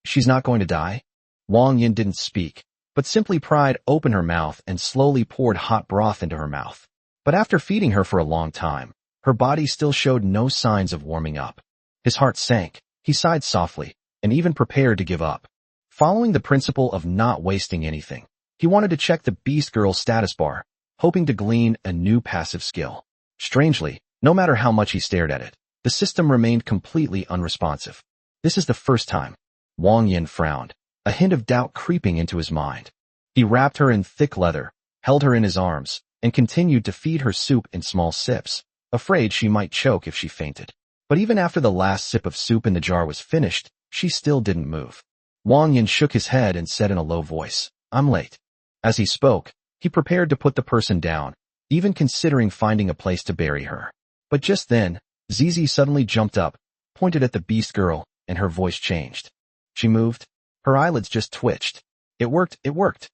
she's not going to die? Wang Yan didn't speak, but simply pried open her mouth and slowly poured hot broth into her mouth. But after feeding her for a long time, her body still showed no signs of warming up. His heart sank, he sighed softly, and even prepared to give up. Following the principle of not wasting anything, he wanted to check the beast girl's status bar, hoping to glean a new passive skill. Strangely, no matter how much he stared at it, the system remained completely unresponsive. This is the first time. Wang Yan frowned, a hint of doubt creeping into his mind. He wrapped her in thick leather, held her in his arms, and continued to feed her soup in small sips, afraid she might choke if she fainted. But even after the last sip of soup in the jar was finished, she still didn't move. Wang Yan shook his head and said in a low voice, "I'm late." As he spoke, he prepared to put the person down, even considering finding a place to bury her. But just then, Zizi suddenly jumped up, pointed at the beast girl, and her voice changed. She moved. Her eyelids just twitched. It worked.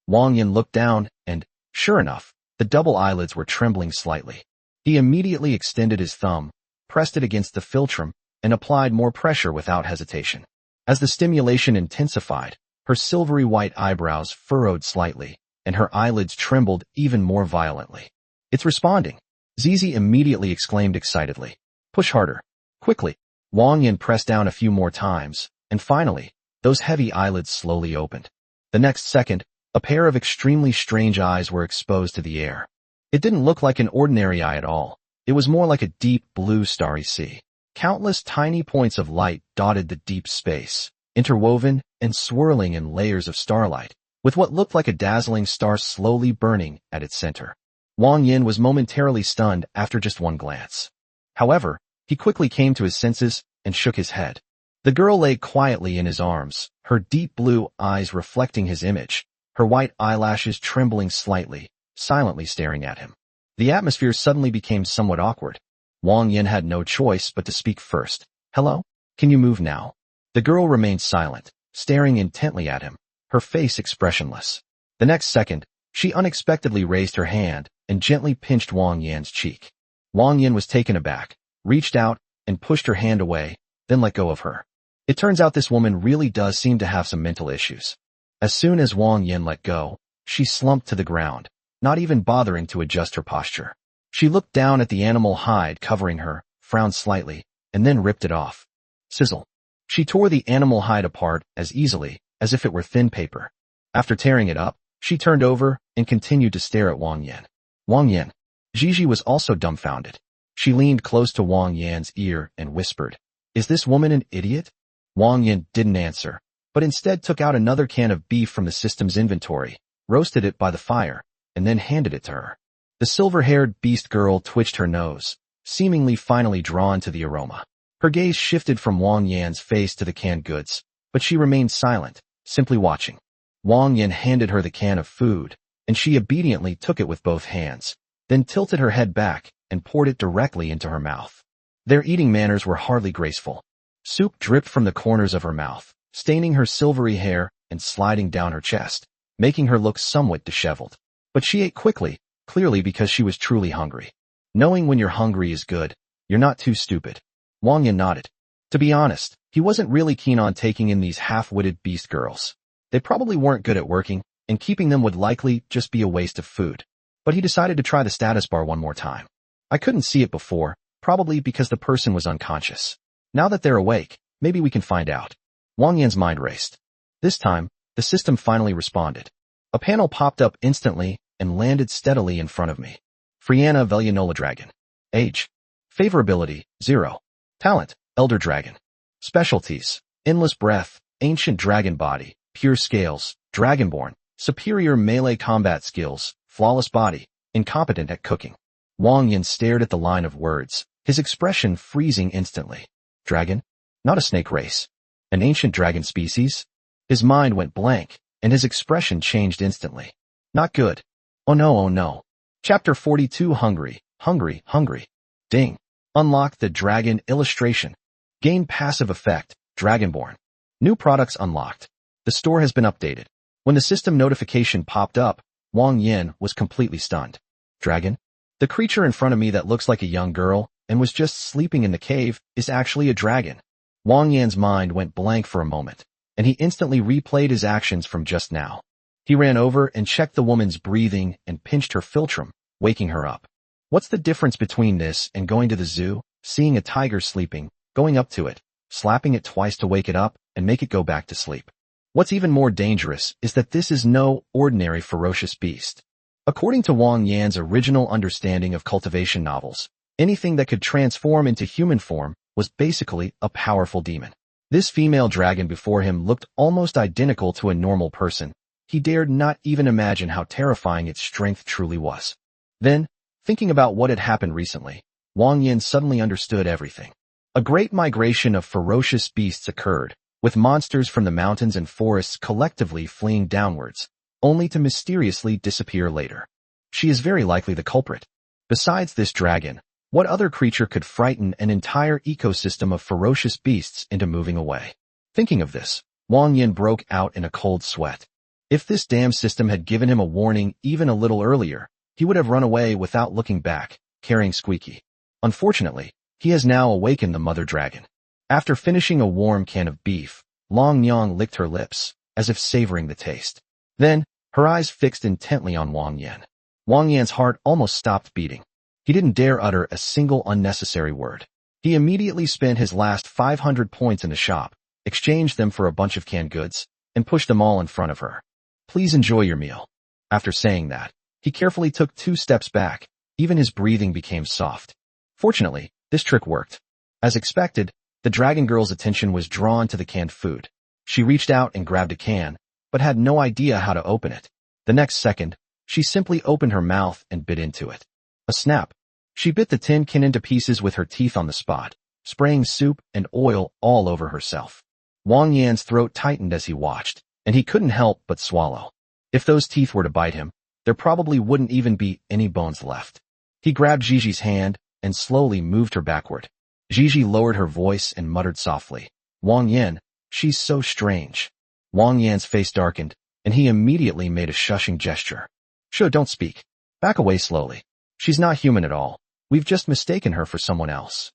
Wang Yan looked down, and, sure enough, the double eyelids were trembling slightly. He immediately extended his thumb, pressed it against the philtrum, and applied more pressure without hesitation. As the stimulation intensified, her silvery white eyebrows furrowed slightly, and her eyelids trembled even more violently. "It's responding," Zizi immediately exclaimed excitedly. "Push harder. Quickly." Wang Yan pressed down a few more times, and finally, those heavy eyelids slowly opened. The next second, a pair of extremely strange eyes were exposed to the air. It didn't look like an ordinary eye at all. It was more like a deep blue starry sea. Countless tiny points of light dotted the deep space, interwoven and swirling in layers of starlight, with what looked like a dazzling star slowly burning at its center. Wang Yan was momentarily stunned after just one glance. However, he quickly came to his senses and shook his head. The girl lay quietly in his arms, her deep blue eyes reflecting his image, her white eyelashes trembling slightly, silently staring at him. The atmosphere suddenly became somewhat awkward. Wang Yan had no choice but to speak first. "Hello? Can you move now?" The girl remained silent, staring intently at him, her face expressionless. The next second, she unexpectedly raised her hand and gently pinched Wang Yan's cheek. Wang Yan was taken aback, reached out, and pushed her hand away, then let go of her. It turns out this woman really does seem to have some mental issues. As soon as Wang Yan let go, she slumped to the ground, not even bothering to adjust her posture. She looked down at the animal hide covering her, frowned slightly, and then ripped it off. Sizzle. She tore the animal hide apart as easily as if it were thin paper. After tearing it up, she turned over and continued to stare at Wang Yan. Wang Yan. Gigi was also dumbfounded. She leaned close to Wang Yan's ear and whispered, "Is this woman an idiot?" Wang Yan didn't answer, but instead took out another can of beef from the system's inventory, roasted it by the fire, and then handed it to her. The silver-haired beast girl twitched her nose, seemingly finally drawn to the aroma. Her gaze shifted from Wang Yan's face to the canned goods, but she remained silent, simply watching. Wang Yan handed her the can of food, and she obediently took it with both hands, then tilted her head back and poured it directly into her mouth. Their eating manners were hardly graceful. Soup dripped from the corners of her mouth, staining her silvery hair and sliding down her chest, making her look somewhat disheveled. But she ate quickly, clearly because she was truly hungry. Knowing when you're hungry is good. You're not too stupid. Wang Yan nodded. To be honest, he wasn't really keen on taking in these half-witted beast girls. They probably weren't good at working, and keeping them would likely just be a waste of food. But he decided to try the status bar one more time. I couldn't see it before, probably because the person was unconscious. Now that they're awake, maybe we can find out. Wang Yan's mind raced. This time, the system finally responded. A panel popped up instantly and landed steadily in front of me. Friana Velianola Dragon. Age. Favorability, 0. Talent, Elder Dragon. Specialties, Endless Breath, Ancient Dragon Body, Pure Scales, Dragonborn, Superior Melee Combat Skills, Flawless Body, Incompetent at Cooking. Wang Yan stared at the line of words, his expression freezing instantly. Dragon? Not a snake race. An ancient dragon species? His mind went blank, and his expression changed instantly. Not good. Oh no, oh no. Chapter 42 Hungry, Hungry, Hungry. Ding. Unlock the Dragon Illustration. Gain passive effect, Dragonborn. New products unlocked. The store has been updated. When the system notification popped up, Wang Yan was completely stunned. Dragon? The creature in front of me that looks like a young girl and was just sleeping in the cave is actually a dragon. Wang Yan's mind went blank for a moment, and he instantly replayed his actions from just now. He ran over and checked the woman's breathing and pinched her philtrum, waking her up. What's the difference between this and going to the zoo, seeing a tiger sleeping, going up to it, slapping it twice to wake it up and make it go back to sleep? What's even more dangerous is that this is no ordinary ferocious beast. According to Wang Yan's original understanding of cultivation novels, anything that could transform into human form was basically a powerful demon. This female dragon before him looked almost identical to a normal person. He dared not even imagine how terrifying its strength truly was. Then, thinking about what had happened recently, Wang Yan suddenly understood everything. A great migration of ferocious beasts occurred, with monsters from the mountains and forests collectively fleeing downwards, only to mysteriously disappear later. She is very likely the culprit. Besides this dragon, what other creature could frighten an entire ecosystem of ferocious beasts into moving away? Thinking of this, Wang Yan broke out in a cold sweat. If this damn system had given him a warning even a little earlier, he would have run away without looking back, carrying Squeaky. Unfortunately, he has now awakened the mother dragon. After finishing a warm can of beef, Long Yang licked her lips, as if savoring the taste. Then, her eyes fixed intently on Wang Yan. Wang Yan's heart almost stopped beating. He didn't dare utter a single unnecessary word. He immediately spent his last 500 points in the shop, exchanged them for a bunch of canned goods, and pushed them all in front of her. Please enjoy your meal. After saying that, he carefully took 2 steps back. Even his breathing became soft. Fortunately, this trick worked. As expected, the dragon girl's attention was drawn to the canned food. She reached out and grabbed a can, but had no idea how to open it. The next second, she simply opened her mouth and bit into it. A snap. She bit the tin can into pieces with her teeth on the spot, spraying soup and oil all over herself. Wang Yan's throat tightened as he watched, and he couldn't help but swallow. If those teeth were to bite him, there probably wouldn't even be any bones left. He grabbed Gigi's hand and slowly moved her backward. Gigi lowered her voice and muttered softly, Wang Yan, she's so strange. Wang Yan's face darkened, and he immediately made a shushing gesture. Sure, don't speak. Back away slowly. She's not human at all. We've just mistaken her for someone else.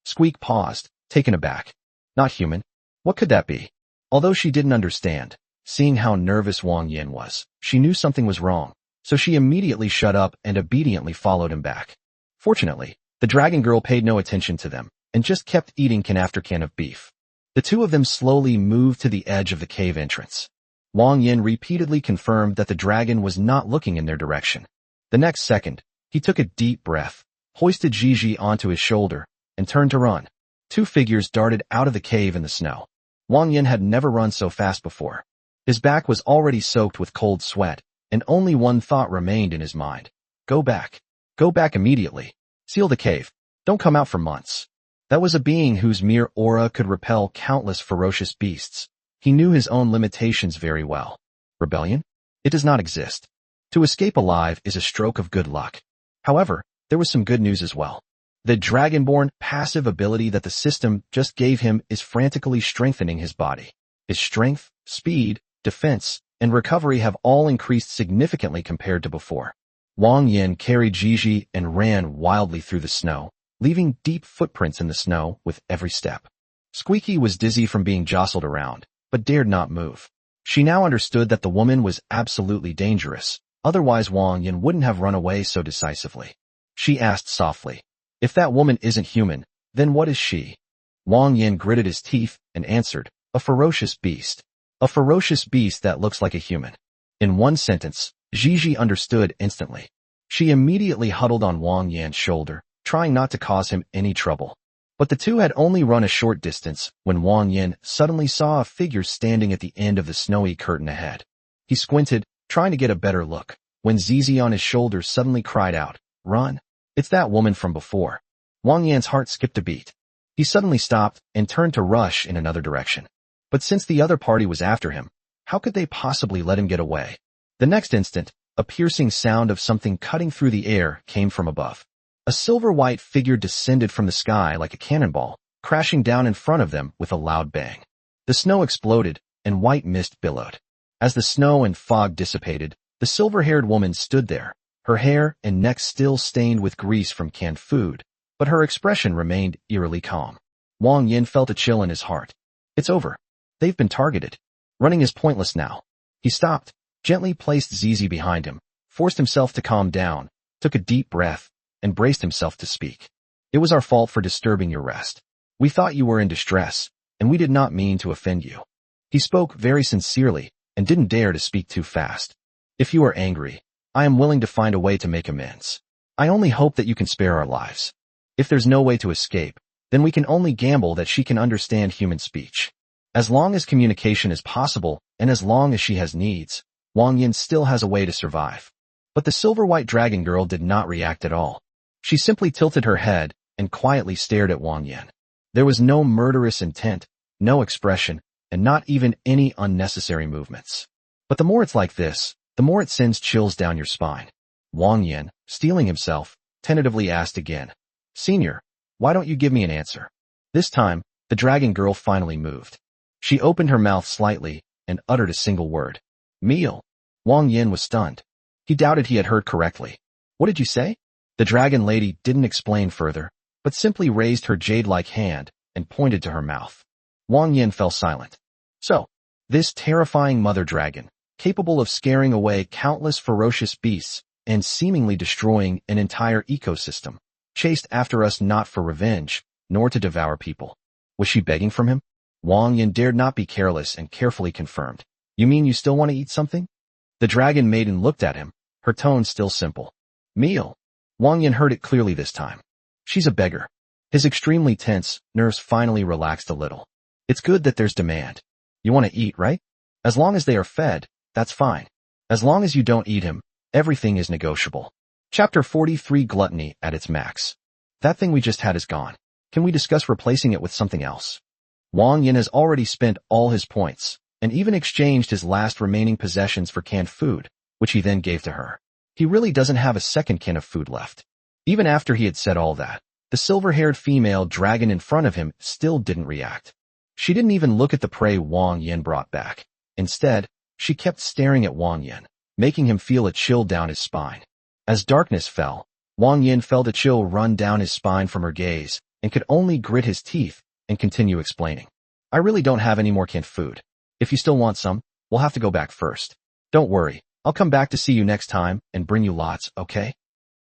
Squeak paused, taken aback. Not human? What could that be? Although she didn't understand, seeing how nervous Wang Yan was, she knew something was wrong, so she immediately shut up and obediently followed him back. Fortunately, the dragon girl paid no attention to them, and just kept eating can after can of beef. The two of them slowly moved to the edge of the cave entrance. Wang Yan repeatedly confirmed that the dragon was not looking in their direction. The next second, he took a deep breath, hoisted Gigi onto his shoulder, and turned to run. 2 figures darted out of the cave in the snow. Wang Yan had never run so fast before. His back was already soaked with cold sweat, and only one thought remained in his mind. Go back. Go back immediately. Seal the cave. Don't come out for months. That was a being whose mere aura could repel countless ferocious beasts. He knew his own limitations very well. Rebellion? It does not exist. To escape alive is a stroke of good luck. However, there was some good news as well. The Dragonborn passive ability that the system just gave him is frantically strengthening his body. His strength, speed, defense, and recovery have all increased significantly compared to before. Wang Yan carried Gigi and ran wildly through the snow, leaving deep footprints in the snow with every step. Squeaky was dizzy from being jostled around, but dared not move. She now understood that the woman was absolutely dangerous, otherwise Wang Yan wouldn't have run away so decisively. She asked softly, "If that woman isn't human, then what is she?" Wang Yan gritted his teeth and answered, "A ferocious beast. A ferocious beast that looks like a human." In one sentence, Gigi understood instantly. She immediately huddled on Wang Yan's shoulder, trying not to cause him any trouble. But the two had only run a short distance when Wang Yan suddenly saw a figure standing at the end of the snowy curtain ahead. He squinted, trying to get a better look, when Zizi on his shoulder suddenly cried out, "Run! It's that woman from before." Wang Yan's heart skipped a beat. He suddenly stopped and turned to rush in another direction. But since the other party was after him, how could they possibly let him get away? The next instant, a piercing sound of something cutting through the air came from above. A silver-white figure descended from the sky like a cannonball, crashing down in front of them with a loud bang. The snow exploded, and white mist billowed. As the snow and fog dissipated, the silver-haired woman stood there, her hair and neck still stained with grease from canned food, but her expression remained eerily calm. Wang Yan felt a chill in his heart. It's over. They've been targeted. Running is pointless now. He stopped, gently placed Zizi behind him, forced himself to calm down, took a deep breath, and braced himself to speak. "It was our fault for disturbing your rest. We thought you were in distress, and we did not mean to offend you." He spoke very sincerely and didn't dare to speak too fast. "If you are angry, I am willing to find a way to make amends. I only hope that you can spare our lives. If there's no way to escape, then we can only gamble that she can understand human speech. As long as communication is possible, and as long as she has needs, Wang Yan still has a way to survive." But the silver-white dragon girl did not react at all. She simply tilted her head and quietly stared at Wang Yan. There was no murderous intent, no expression, and not even any unnecessary movements. But the more it's like this, the more it sends chills down your spine. Wang Yan, steeling himself, tentatively asked again, "Senior, why don't you give me an answer?" This time, the dragon girl finally moved. She opened her mouth slightly and uttered a single word. "Meal." Wang Yan was stunned. He doubted he had heard correctly. "What did you say?" The dragon lady didn't explain further, but simply raised her jade-like hand and pointed to her mouth. Wang Yan fell silent. So, this terrifying mother dragon, capable of scaring away countless ferocious beasts and seemingly destroying an entire ecosystem, chased after us not for revenge, nor to devour people. Was she begging from him? Wang Yan dared not be careless and carefully confirmed. "You mean you still want to eat something?" The dragon maiden looked at him, her tone still simple. "Meal." Wang Yan heard it clearly this time. She's a beggar. His extremely tense nerves finally relaxed a little. "It's good that there's demand. You want to eat, right? As long as they are fed, that's fine. As long as you don't eat him, everything is negotiable." Chapter 43, Gluttony at its max. "That thing we just had is gone. Can we discuss replacing it with something else?" Wang Yan has already spent all his points, and even exchanged his last remaining possessions for canned food, which he then gave to her. He really doesn't have a second can of food left. Even after he had said all that, the silver-haired female dragon in front of him still didn't react. She didn't even look at the prey Wang Yan brought back. Instead, she kept staring at Wang Yan, making him feel a chill down his spine. As darkness fell, Wang Yan felt a chill run down his spine from her gaze, and could only grit his teeth and continue explaining. "I really don't have any more canned food. If you still want some, we'll have to go back first. Don't worry, I'll come back to see you next time and bring you lots, okay?"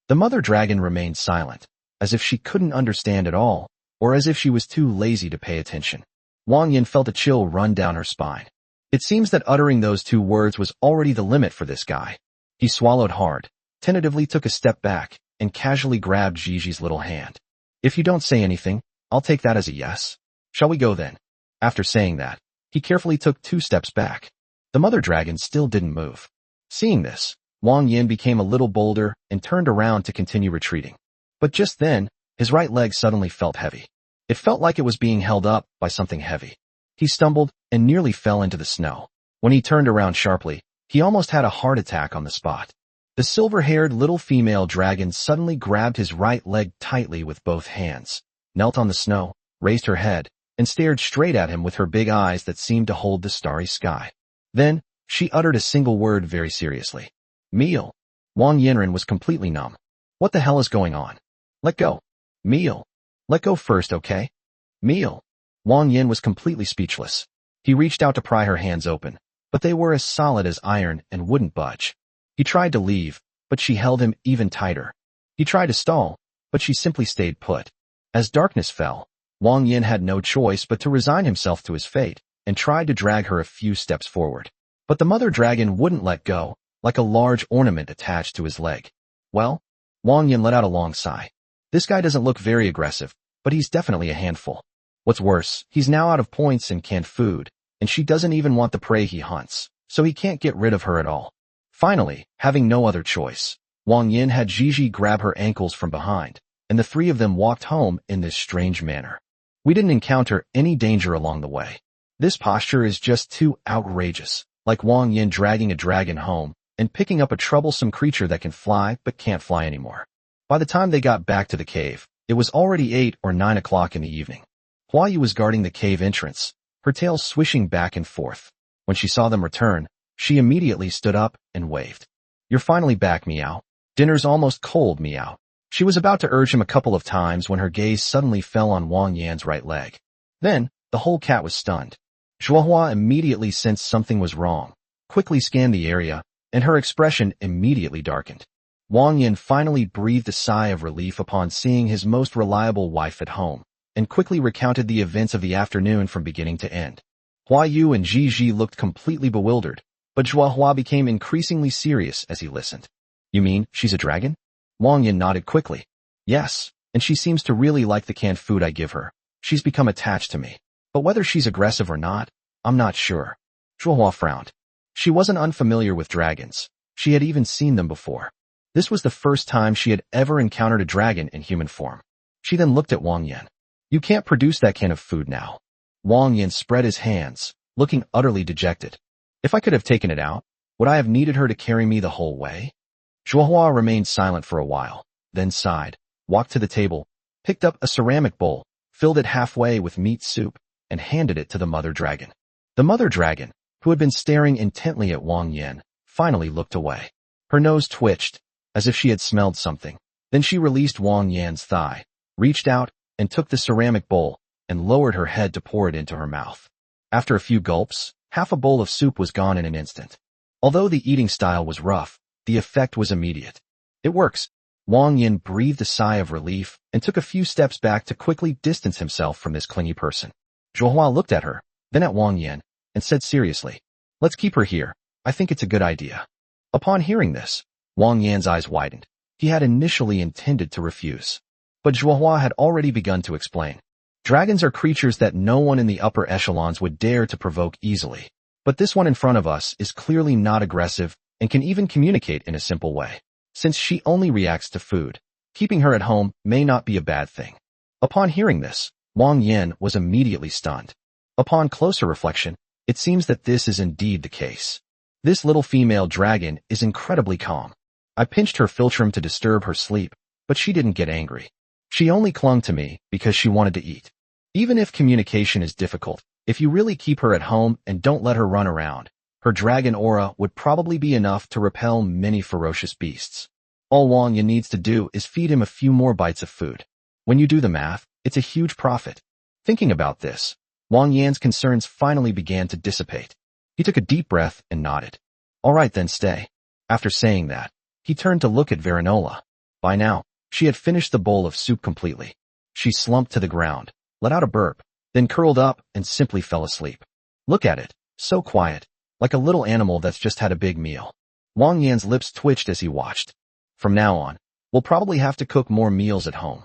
The mother dragon remained silent, as if she couldn't understand at all, or as if she was too lazy to pay attention. Wang Yan felt a chill run down her spine. It seems that uttering those two words was already the limit for this guy. He swallowed hard, tentatively took a step back, and casually grabbed Gigi's little hand. "If you don't say anything, I'll take that as a yes. Shall we go then?" After saying that, he carefully took 2 steps back. The mother dragon still didn't move. Seeing this, Wang Yan became a little bolder and turned around to continue retreating. But just then, his right leg suddenly felt heavy. It felt like it was being held up by something heavy. He stumbled and nearly fell into the snow. When he turned around sharply, he almost had a heart attack on the spot. The silver-haired little female dragon suddenly grabbed his right leg tightly with both hands, knelt on the snow, raised her head, and stared straight at him with her big eyes that seemed to hold the starry sky. Then, she uttered a single word very seriously. "Meal." Wang Yanren was completely numb. What the hell is going on? Let go. Meal. Let go first, okay? Meal. Wang Yan was completely speechless. He reached out to pry her hands open, but they were as solid as iron and wouldn't budge. He tried to leave, but she held him even tighter. He tried to stall, but she simply stayed put. As darkness fell, Wang Yan had no choice but to resign himself to his fate and tried to drag her a few steps forward. But the mother dragon wouldn't let go, like a large ornament attached to his leg. Well, Wang Yan let out a long sigh. This guy doesn't look very aggressive, but he's definitely a handful. What's worse, he's now out of points and canned food, and she doesn't even want the prey he hunts, so he can't get rid of her at all. Finally, having no other choice, Wang Yan had Gigi grab her ankles from behind, and the three of them walked home in this strange manner. We didn't encounter any danger along the way. This posture is just too outrageous, like Wang Yan dragging a dragon home and picking up a troublesome creature that can fly but can't fly anymore. By the time they got back to the cave, it was already 8 or 9 o'clock in the evening. Hua Yu was guarding the cave entrance, her tail swishing back and forth. When she saw them return, she immediately stood up and waved. You're finally back, Meow. Dinner's almost cold, Meow. She was about to urge him a couple of times when her gaze suddenly fell on Wang Yan's right leg. Then, the whole cat was stunned. Zhuohua immediately sensed something was wrong, quickly scanned the area, and her expression immediately darkened. Wang Yan finally breathed a sigh of relief upon seeing his most reliable wife at home, and quickly recounted the events of the afternoon from beginning to end. Hua Yu and Gigi looked completely bewildered, but Zhuohua became increasingly serious as he listened. You mean, she's a dragon? Wang Yan nodded quickly. Yes, and she seems to really like the canned food I give her. She's become attached to me. But whether she's aggressive or not, I'm not sure. Zhuohua frowned. She wasn't unfamiliar with dragons. She had even seen them before. This was the first time she had ever encountered a dragon in human form. She then looked at Wang Yan. You can't produce that kind of food now. Wang Yan spread his hands, looking utterly dejected. If I could have taken it out, would I have needed her to carry me the whole way? Zhuohua remained silent for a while, then sighed, walked to the table, picked up a ceramic bowl, filled it halfway with meat soup, and handed it to the mother dragon. The mother dragon, who had been staring intently at Wang Yan, finally looked away. Her nose twitched, as if she had smelled something. Then she released Wang Yan's thigh, reached out, and took the ceramic bowl, and lowered her head to pour it into her mouth. After a few gulps, half a bowl of soup was gone in an instant. Although the eating style was rough, the effect was immediate. It works. Wang Yan breathed a sigh of relief and took a few steps back to quickly distance himself from this clingy person. Zhuohua looked at her, then at Wang Yan, and said seriously, let's keep her here. I think it's a good idea. Upon hearing this, Wang Yan's eyes widened. He had initially intended to refuse. But Zhuohua had already begun to explain. Dragons are creatures that no one in the upper echelons would dare to provoke easily. But this one in front of us is clearly not aggressive and can even communicate in a simple way. Since she only reacts to food, keeping her at home may not be a bad thing. Upon hearing this, Wang Yan was immediately stunned. Upon closer reflection, it seems that this is indeed the case. This little female dragon is incredibly calm. I pinched her philtrum to disturb her sleep, but she didn't get angry. She only clung to me because she wanted to eat. Even if communication is difficult, if you really keep her at home and don't let her run around, her dragon aura would probably be enough to repel many ferocious beasts. All Wang Yan needs to do is feed him a few more bites of food. When you do the math, it's a huge profit. Thinking about this, Wang Yan's concerns finally began to dissipate. He took a deep breath and nodded. All right then, stay. After saying that, he turned to look at Verinola. By now, she had finished the bowl of soup completely. She slumped to the ground, let out a burp, then curled up and simply fell asleep. Look at it, so quiet, like a little animal that's just had a big meal. Wang Yan's lips twitched as he watched. From now on, we'll probably have to cook more meals at home.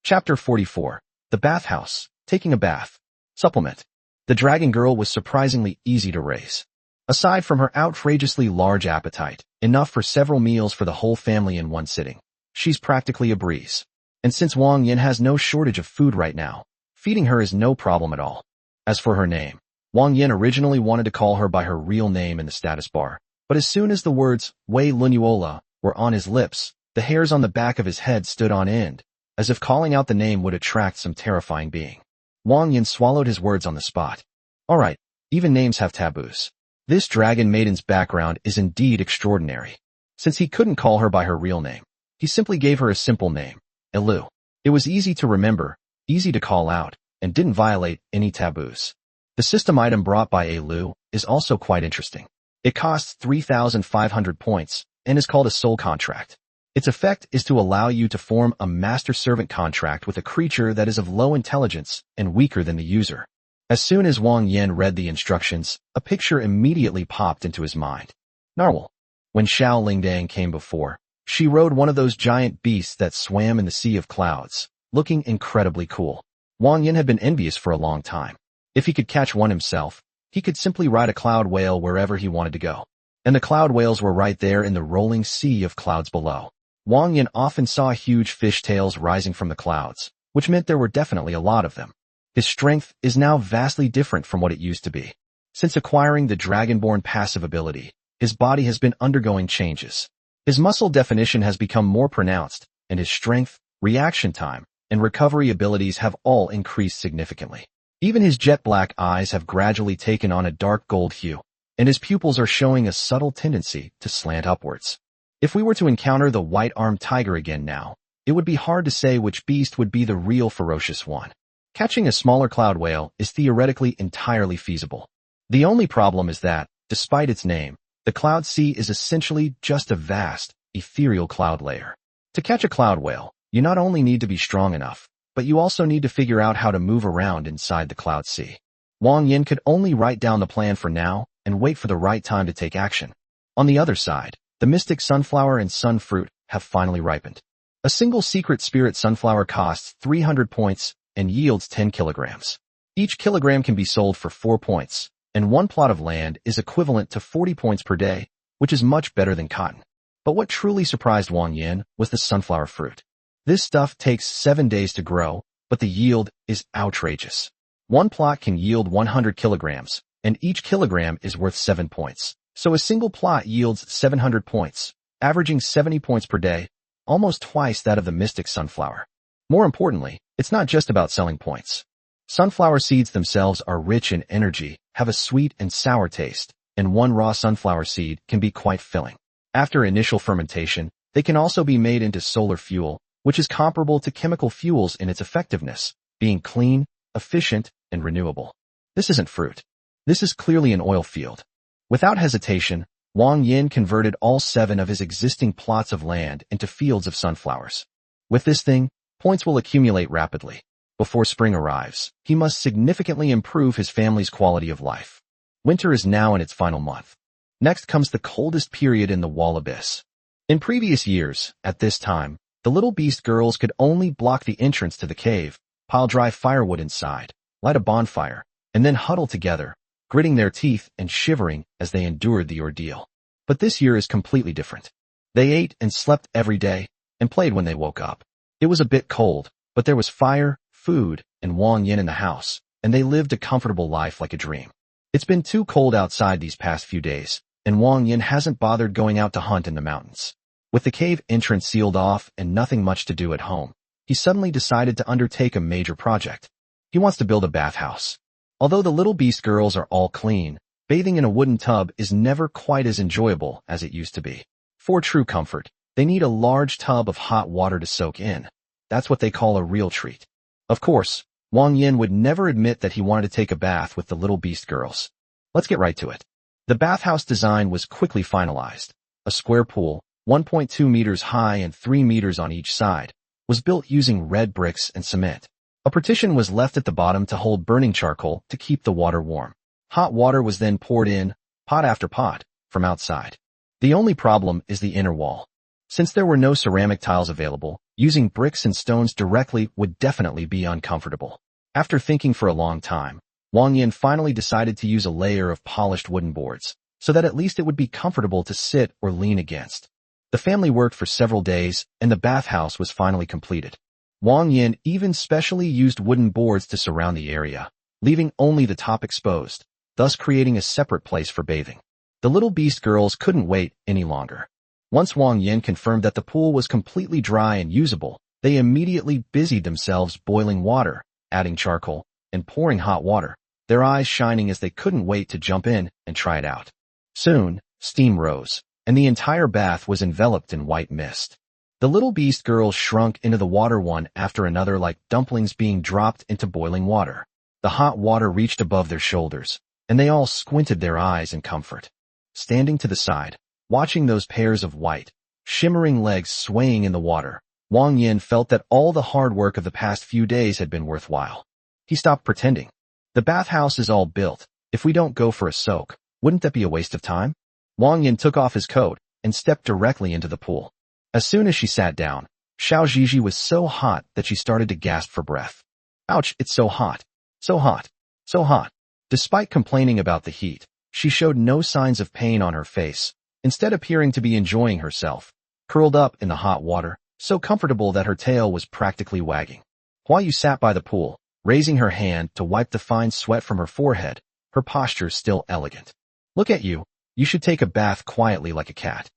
Chapter 44. The Bathhouse. Taking a Bath. Supplement. The dragon girl was surprisingly easy to raise. Aside from her outrageously large appetite, enough for several meals for the whole family in one sitting, she's practically a breeze. And since Wang Yan has no shortage of food right now, feeding her is no problem at all. As for her name, Wang Yan originally wanted to call her by her real name in the status bar, but as soon as the words Wei Lunuola were on his lips, the hairs on the back of his head stood on end, as if calling out the name would attract some terrifying being. Wang Yan swallowed his words on the spot. Alright, even names have taboos. This dragon maiden's background is indeed extraordinary. Since he couldn't call her by her real name, he simply gave her a simple name, Elu. It was easy to remember, easy to call out, and didn't violate any taboos. The system item brought by Elu is also quite interesting. It costs 3,500 points and is called a soul contract. Its effect is to allow you to form a master-servant contract with a creature that is of low intelligence and weaker than the user. As soon as Wang Yan read the instructions, a picture immediately popped into his mind. Narwhal. When Xiao Lingdang came before, she rode one of those giant beasts that swam in the sea of clouds, looking incredibly cool. Wang Yan had been envious for a long time. If he could catch one himself, he could simply ride a cloud whale wherever he wanted to go. And the cloud whales were right there in the rolling sea of clouds below. Wang Yan often saw huge fishtails rising from the clouds, which meant there were definitely a lot of them. His strength is now vastly different from what it used to be. Since acquiring the Dragonborn passive ability, his body has been undergoing changes. His muscle definition has become more pronounced, and his strength, reaction time, and recovery abilities have all increased significantly. Even his jet black eyes have gradually taken on a dark gold hue, and his pupils are showing a subtle tendency to slant upwards. If we were to encounter the white-armed tiger again now, it would be hard to say which beast would be the real ferocious one. Catching a smaller cloud whale is theoretically entirely feasible. The only problem is that, despite its name, the cloud sea is essentially just a vast, ethereal cloud layer. To catch a cloud whale, you not only need to be strong enough, but you also need to figure out how to move around inside the cloud sea. Wang Yan could only write down the plan for now and wait for the right time to take action. On the other side, the mystic sunflower and sun fruit have finally ripened. A single secret spirit sunflower costs 300 points and yields 10 kilograms. Each kilogram can be sold for 4 points, and one plot of land is equivalent to 40 points per day, which is much better than cotton. But what truly surprised Wang Yan was the sunflower fruit. This stuff takes 7 days to grow, but the yield is outrageous. One plot can yield 100 kilograms, and each kilogram is worth 7 points. So a single plot yields 700 points, averaging 70 points per day, almost twice that of the mystic sunflower. More importantly, it's not just about selling points. Sunflower seeds themselves are rich in energy, have a sweet and sour taste, and one raw sunflower seed can be quite filling. After initial fermentation, they can also be made into solar fuel, which is comparable to chemical fuels in its effectiveness, being clean, efficient, and renewable. This isn't fruit. This is clearly an oil field. Without hesitation, Wang Yan converted all 7 of his existing plots of land into fields of sunflowers. With this thing, points will accumulate rapidly. Before spring arrives, he must significantly improve his family's quality of life. Winter is now in its final month. Next comes the coldest period in the wall abyss. In previous years, at this time, the little beast girls could only block the entrance to the cave, pile dry firewood inside, light a bonfire, and then huddle together, gritting their teeth and shivering as they endured the ordeal. But this year is completely different. They ate and slept every day, and played when they woke up. It was a bit cold, but there was fire, food, and Wang Yan in the house, and they lived a comfortable life like a dream. It's been too cold outside these past few days, and Wang Yan hasn't bothered going out to hunt in the mountains. With the cave entrance sealed off and nothing much to do at home, he suddenly decided to undertake a major project. He wants to build a bathhouse. Although the little beast girls are all clean, bathing in a wooden tub is never quite as enjoyable as it used to be. For true comfort, they need a large tub of hot water to soak in. That's what they call a real treat. Of course, Wang Yan would never admit that he wanted to take a bath with the little beast girls. Let's get right to it. The bathhouse design was quickly finalized. A square pool, 1.2 meters high and 3 meters on each side, was built using red bricks and cement. A partition was left at the bottom to hold burning charcoal to keep the water warm. Hot water was then poured in, pot after pot, from outside. The only problem is the inner wall. Since there were no ceramic tiles available, using bricks and stones directly would definitely be uncomfortable. After thinking for a long time, Wang Yan finally decided to use a layer of polished wooden boards, so that at least it would be comfortable to sit or lean against. The family worked for several days, and the bathhouse was finally completed. Wang Yan even specially used wooden boards to surround the area, leaving only the top exposed, thus creating a separate place for bathing. The little beast girls couldn't wait any longer. Once Wang Yan confirmed that the pool was completely dry and usable, they immediately busied themselves boiling water, adding charcoal, and pouring hot water, their eyes shining as they couldn't wait to jump in and try it out. Soon, steam rose, and the entire bath was enveloped in white mist. The little beast girls shrunk into the water one after another like dumplings being dropped into boiling water. The hot water reached above their shoulders, and they all squinted their eyes in comfort. Standing to the side, watching those pairs of white, shimmering legs swaying in the water, Wang Yan felt that all the hard work of the past few days had been worthwhile. He stopped pretending. The bathhouse is all built. If we don't go for a soak, wouldn't that be a waste of time? Wang Yan took off his coat and stepped directly into the pool. As soon as she sat down, Xiao Zhizhi was so hot that she started to gasp for breath. Ouch, it's so hot. So hot. So hot. Despite complaining about the heat, she showed no signs of pain on her face, instead appearing to be enjoying herself, curled up in the hot water, so comfortable that her tail was practically wagging. While you sat by the pool, raising her hand to wipe the fine sweat from her forehead, her posture still elegant. Look at you. You should take a bath quietly like a cat.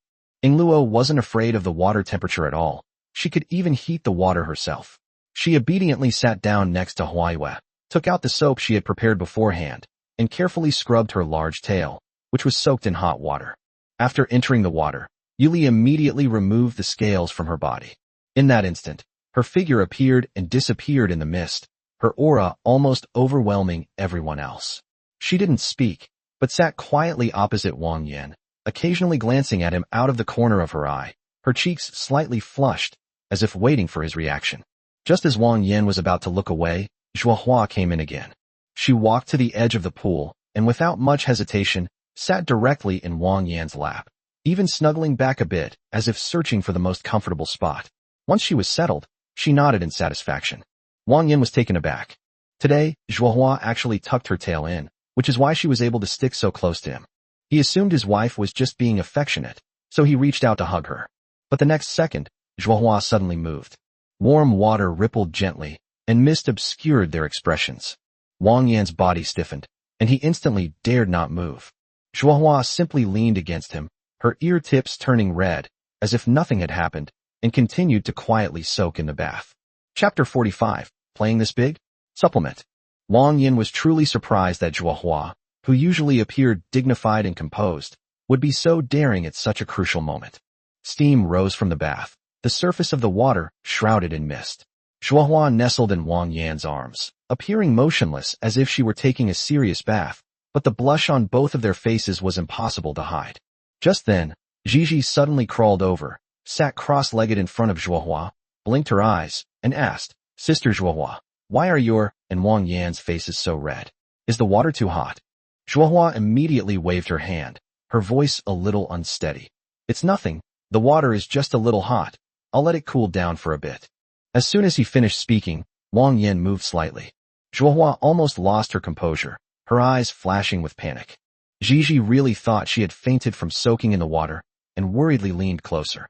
Yingluo wasn't afraid of the water temperature at all. She could even heat the water herself. She obediently sat down next to Huaiyue, took out the soap she had prepared beforehand, and carefully scrubbed her large tail, which was soaked in hot water. After entering the water, Yuli immediately removed the scales from her body. In that instant, her figure appeared and disappeared in the mist, her aura almost overwhelming everyone else. She didn't speak, but sat quietly opposite Wang Yan, occasionally glancing at him out of the corner of her eye, her cheeks slightly flushed, as if waiting for his reaction. Just as Wang Yan was about to look away, Zhuohua came in again. She walked to the edge of the pool, and without much hesitation, sat directly in Wang Yan's lap, even snuggling back a bit, as if searching for the most comfortable spot. Once she was settled, she nodded in satisfaction. Wang Yan was taken aback. Today, Zhuohua actually tucked her tail in, which is why she was able to stick so close to him. He assumed his wife was just being affectionate, so he reached out to hug her. But the next second, Zhuohua suddenly moved. Warm water rippled gently, and mist obscured their expressions. Wang Yan's body stiffened, and he instantly dared not move. Zhuohua simply leaned against him, her ear tips turning red, as if nothing had happened, and continued to quietly soak in the bath. Chapter 45, Playing This Big? Supplement. Wang Yan was truly surprised that Zhuohua, who usually appeared dignified and composed, would be so daring at such a crucial moment. Steam rose from the bath, the surface of the water shrouded in mist. Zhuohua nestled in Wang Yan's arms, appearing motionless as if she were taking a serious bath, but the blush on both of their faces was impossible to hide. Just then, Zhizhi suddenly crawled over, sat cross-legged in front of Zhuohua, blinked her eyes, and asked, "Sister Zhuohua, why are your and Wang Yan's faces so red? Is the water too hot?" Zhuohua immediately waved her hand, her voice a little unsteady. "It's nothing. The water is just a little hot. I'll let it cool down for a bit." As soon as he finished speaking, Wang Yan moved slightly. Zhuohua almost lost her composure, her eyes flashing with panic. Zhizhi really thought she had fainted from soaking in the water, and worriedly leaned closer.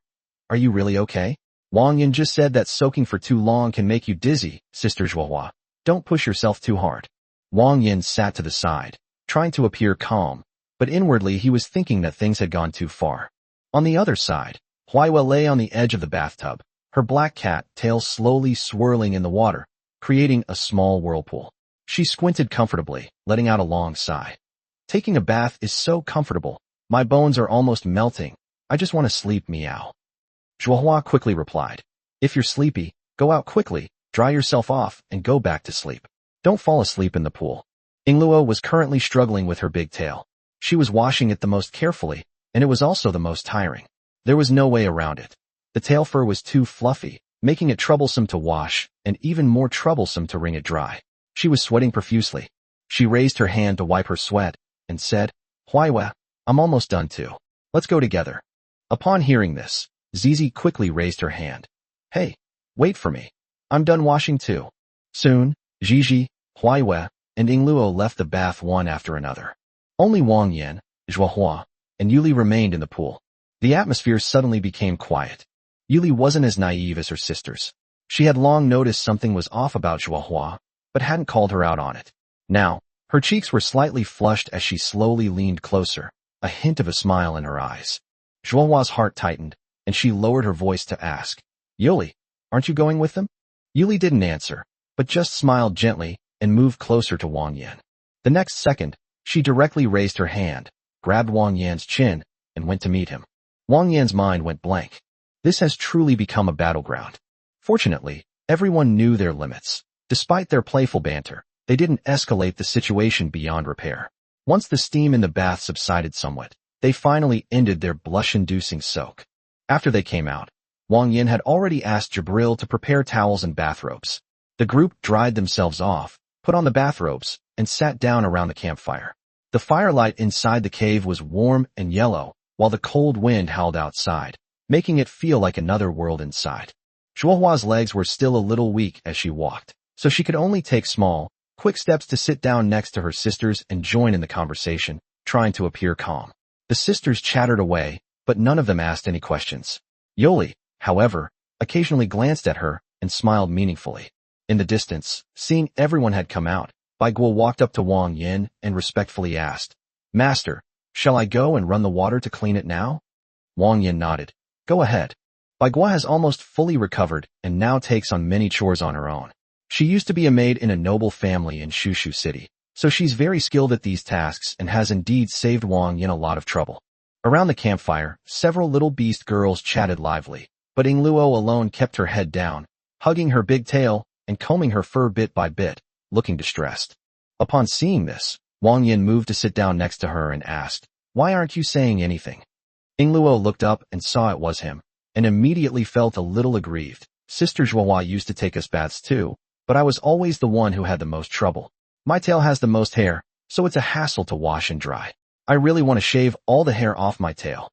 "Are you really okay? Wang Yan just said that soaking for too long can make you dizzy, Sister Zhuohua. Don't push yourself too hard." Wang Yan sat to the side, trying to appear calm, but inwardly he was thinking that things had gone too far. On the other side, Huaiyue lay on the edge of the bathtub, her black cat tail slowly swirling in the water, creating a small whirlpool. She squinted comfortably, letting out a long sigh. "Taking a bath is so comfortable. My bones are almost melting. I just want to sleep, meow." Zhuohua quickly replied, "If you're sleepy, go out quickly, dry yourself off, and go back to sleep. Don't fall asleep in the pool." Yingluo was currently struggling with her big tail. She was washing it the most carefully, and it was also the most tiring. There was no way around it. The tail fur was too fluffy, making it troublesome to wash, and even more troublesome to wring it dry. She was sweating profusely. She raised her hand to wipe her sweat, and said, "Huaiyue, I'm almost done too. Let's go together." Upon hearing this, Zizi quickly raised her hand. "Hey, wait for me. I'm done washing too." Soon, Zhizhi, Huaiyue, and Yingluo left the bath one after another. Only Wang Yan, Zhuohua, and Yuli remained in the pool. The atmosphere suddenly became quiet. Yuli wasn't as naive as her sisters. She had long noticed something was off about Zhuohua, but hadn't called her out on it. Now, her cheeks were slightly flushed as she slowly leaned closer, a hint of a smile in her eyes. Zhuohua's heart tightened, and she lowered her voice to ask, "Yuli, aren't you going with them?" Yuli didn't answer, but just smiled gently and moved closer to Wang Yan. The next second, she directly raised her hand, grabbed Wang Yan's chin, and went to meet him. Wang Yan's mind went blank. This has truly become a battleground. Fortunately, everyone knew their limits. Despite their playful banter, they didn't escalate the situation beyond repair. Once the steam in the bath subsided somewhat, they finally ended their blush-inducing soak. After they came out, Wang Yan had already asked Jabril to prepare towels and bathrobes. The group dried themselves off, put on the bathrobes, and sat down around the campfire. The firelight inside the cave was warm and yellow, while the cold wind howled outside, making it feel like another world inside. Zhuohua's legs were still a little weak as she walked, so she could only take small, quick steps to sit down next to her sisters and join in the conversation, trying to appear calm. The sisters chattered away, but none of them asked any questions. Yoli, however, occasionally glanced at her and smiled meaningfully. In the distance, seeing everyone had come out, Bai Guo walked up to Wang Yan and respectfully asked, "Master, shall I go and run the water to clean it now?" Wang Yan nodded. "Go ahead." Bai Guo has almost fully recovered and now takes on many chores on her own. She used to be a maid in a noble family in Shushu City, so she's very skilled at these tasks and has indeed saved Wang Yan a lot of trouble. Around the campfire, several little beast girls chatted lively, but Yingluo alone kept her head down, hugging her big tail and combing her fur bit by bit, looking distressed. Upon seeing this, Wang Yan moved to sit down next to her and asked, "Why aren't you saying anything?" Yingluo looked up and saw it was him, and immediately felt a little aggrieved. "Sister Zhuohua used to take us baths too, but I was always the one who had the most trouble. My tail has the most hair, so it's a hassle to wash and dry. I really want to shave all the hair off my tail."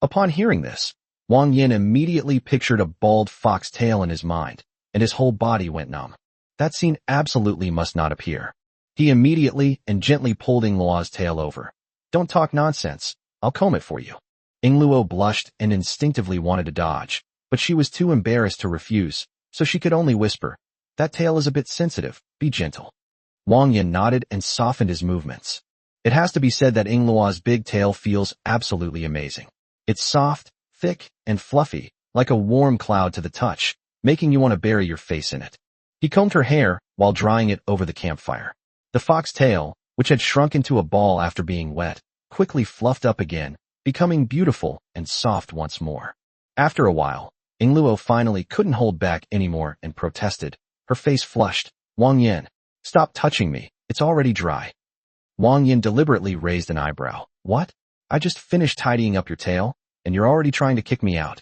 Upon hearing this, Wang Yan immediately pictured a bald fox tail in his mind, and his whole body went numb. That scene absolutely must not appear. He immediately and gently pulled Yingluo's tail over. "Don't talk nonsense, I'll comb it for you." Yingluo blushed and instinctively wanted to dodge, but she was too embarrassed to refuse, so she could only whisper, "That tail is a bit sensitive, be gentle." Wang Yan nodded and softened his movements. It has to be said that Yingluo's big tail feels absolutely amazing. It's soft, thick, and fluffy, like a warm cloud to the touch, making you want to bury your face in it. He combed her hair while drying it over the campfire. The fox tail, which had shrunk into a ball after being wet, quickly fluffed up again, becoming beautiful and soft once more. After a while, Yingluo finally couldn't hold back anymore and protested, her face flushed. "Wang Yan, stop touching me, it's already dry." Wang Yan deliberately raised an eyebrow. "What? I just finished tidying up your tail, and you're already trying to kick me out."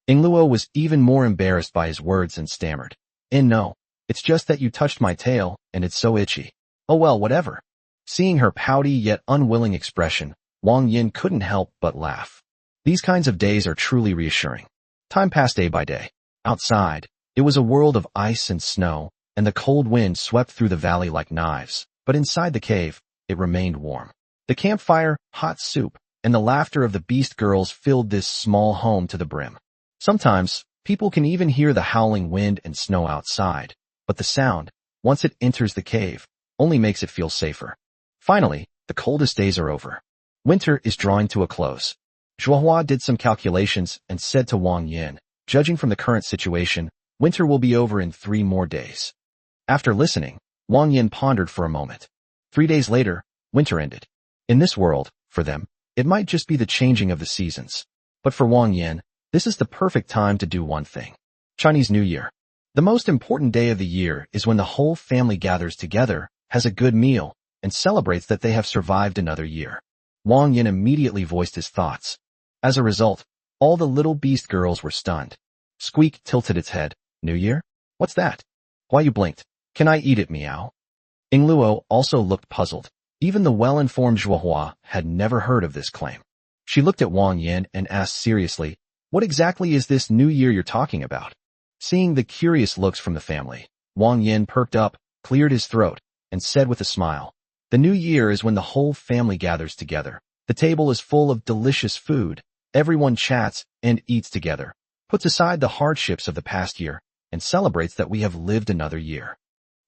Yingluo was even more embarrassed by his words and stammered, No, it's just that you touched my tail, and it's so itchy." "Oh well, whatever." Seeing her pouty yet unwilling expression, Wang Yan couldn't help but laugh. These kinds of days are truly reassuring. Time passed day by day. Outside, it was a world of ice and snow, and the cold wind swept through the valley like knives, but inside the cave, it remained warm. The campfire, hot soup, and the laughter of the beast girls filled this small home to the brim. Sometimes, people can even hear the howling wind and snow outside, but the sound, once it enters the cave, only makes it feel safer. Finally, the coldest days are over. Winter is drawing to a close. Zhuohua did some calculations and said to Wang Yan, "Judging from the current situation, winter will be over in 3 more days." After listening, Wang Yan pondered for a moment. 3 days later, winter ended. In this world, for them, it might just be the changing of the seasons. But for Wang Yan, this is the perfect time to do one thing. Chinese New Year. The most important day of the year is when the whole family gathers together, has a good meal, and celebrates that they have survived another year. Wang Yan immediately voiced his thoughts. As a result, all the little beast girls were stunned. Squeak tilted its head. "New Year? What's that? Why you blinked? Can I eat it, meow?" Yingluo also looked puzzled. Even the well-informed Zhuohua had never heard of this claim. She looked at Wang Yan and asked seriously, "What exactly is this New Year you're talking about?" Seeing the curious looks from the family, Wang Yan perked up, cleared his throat, and said with a smile, "The New Year is when the whole family gathers together. The table is full of delicious food. Everyone chats and eats together, puts aside the hardships of the past year, and celebrates that we have lived another year."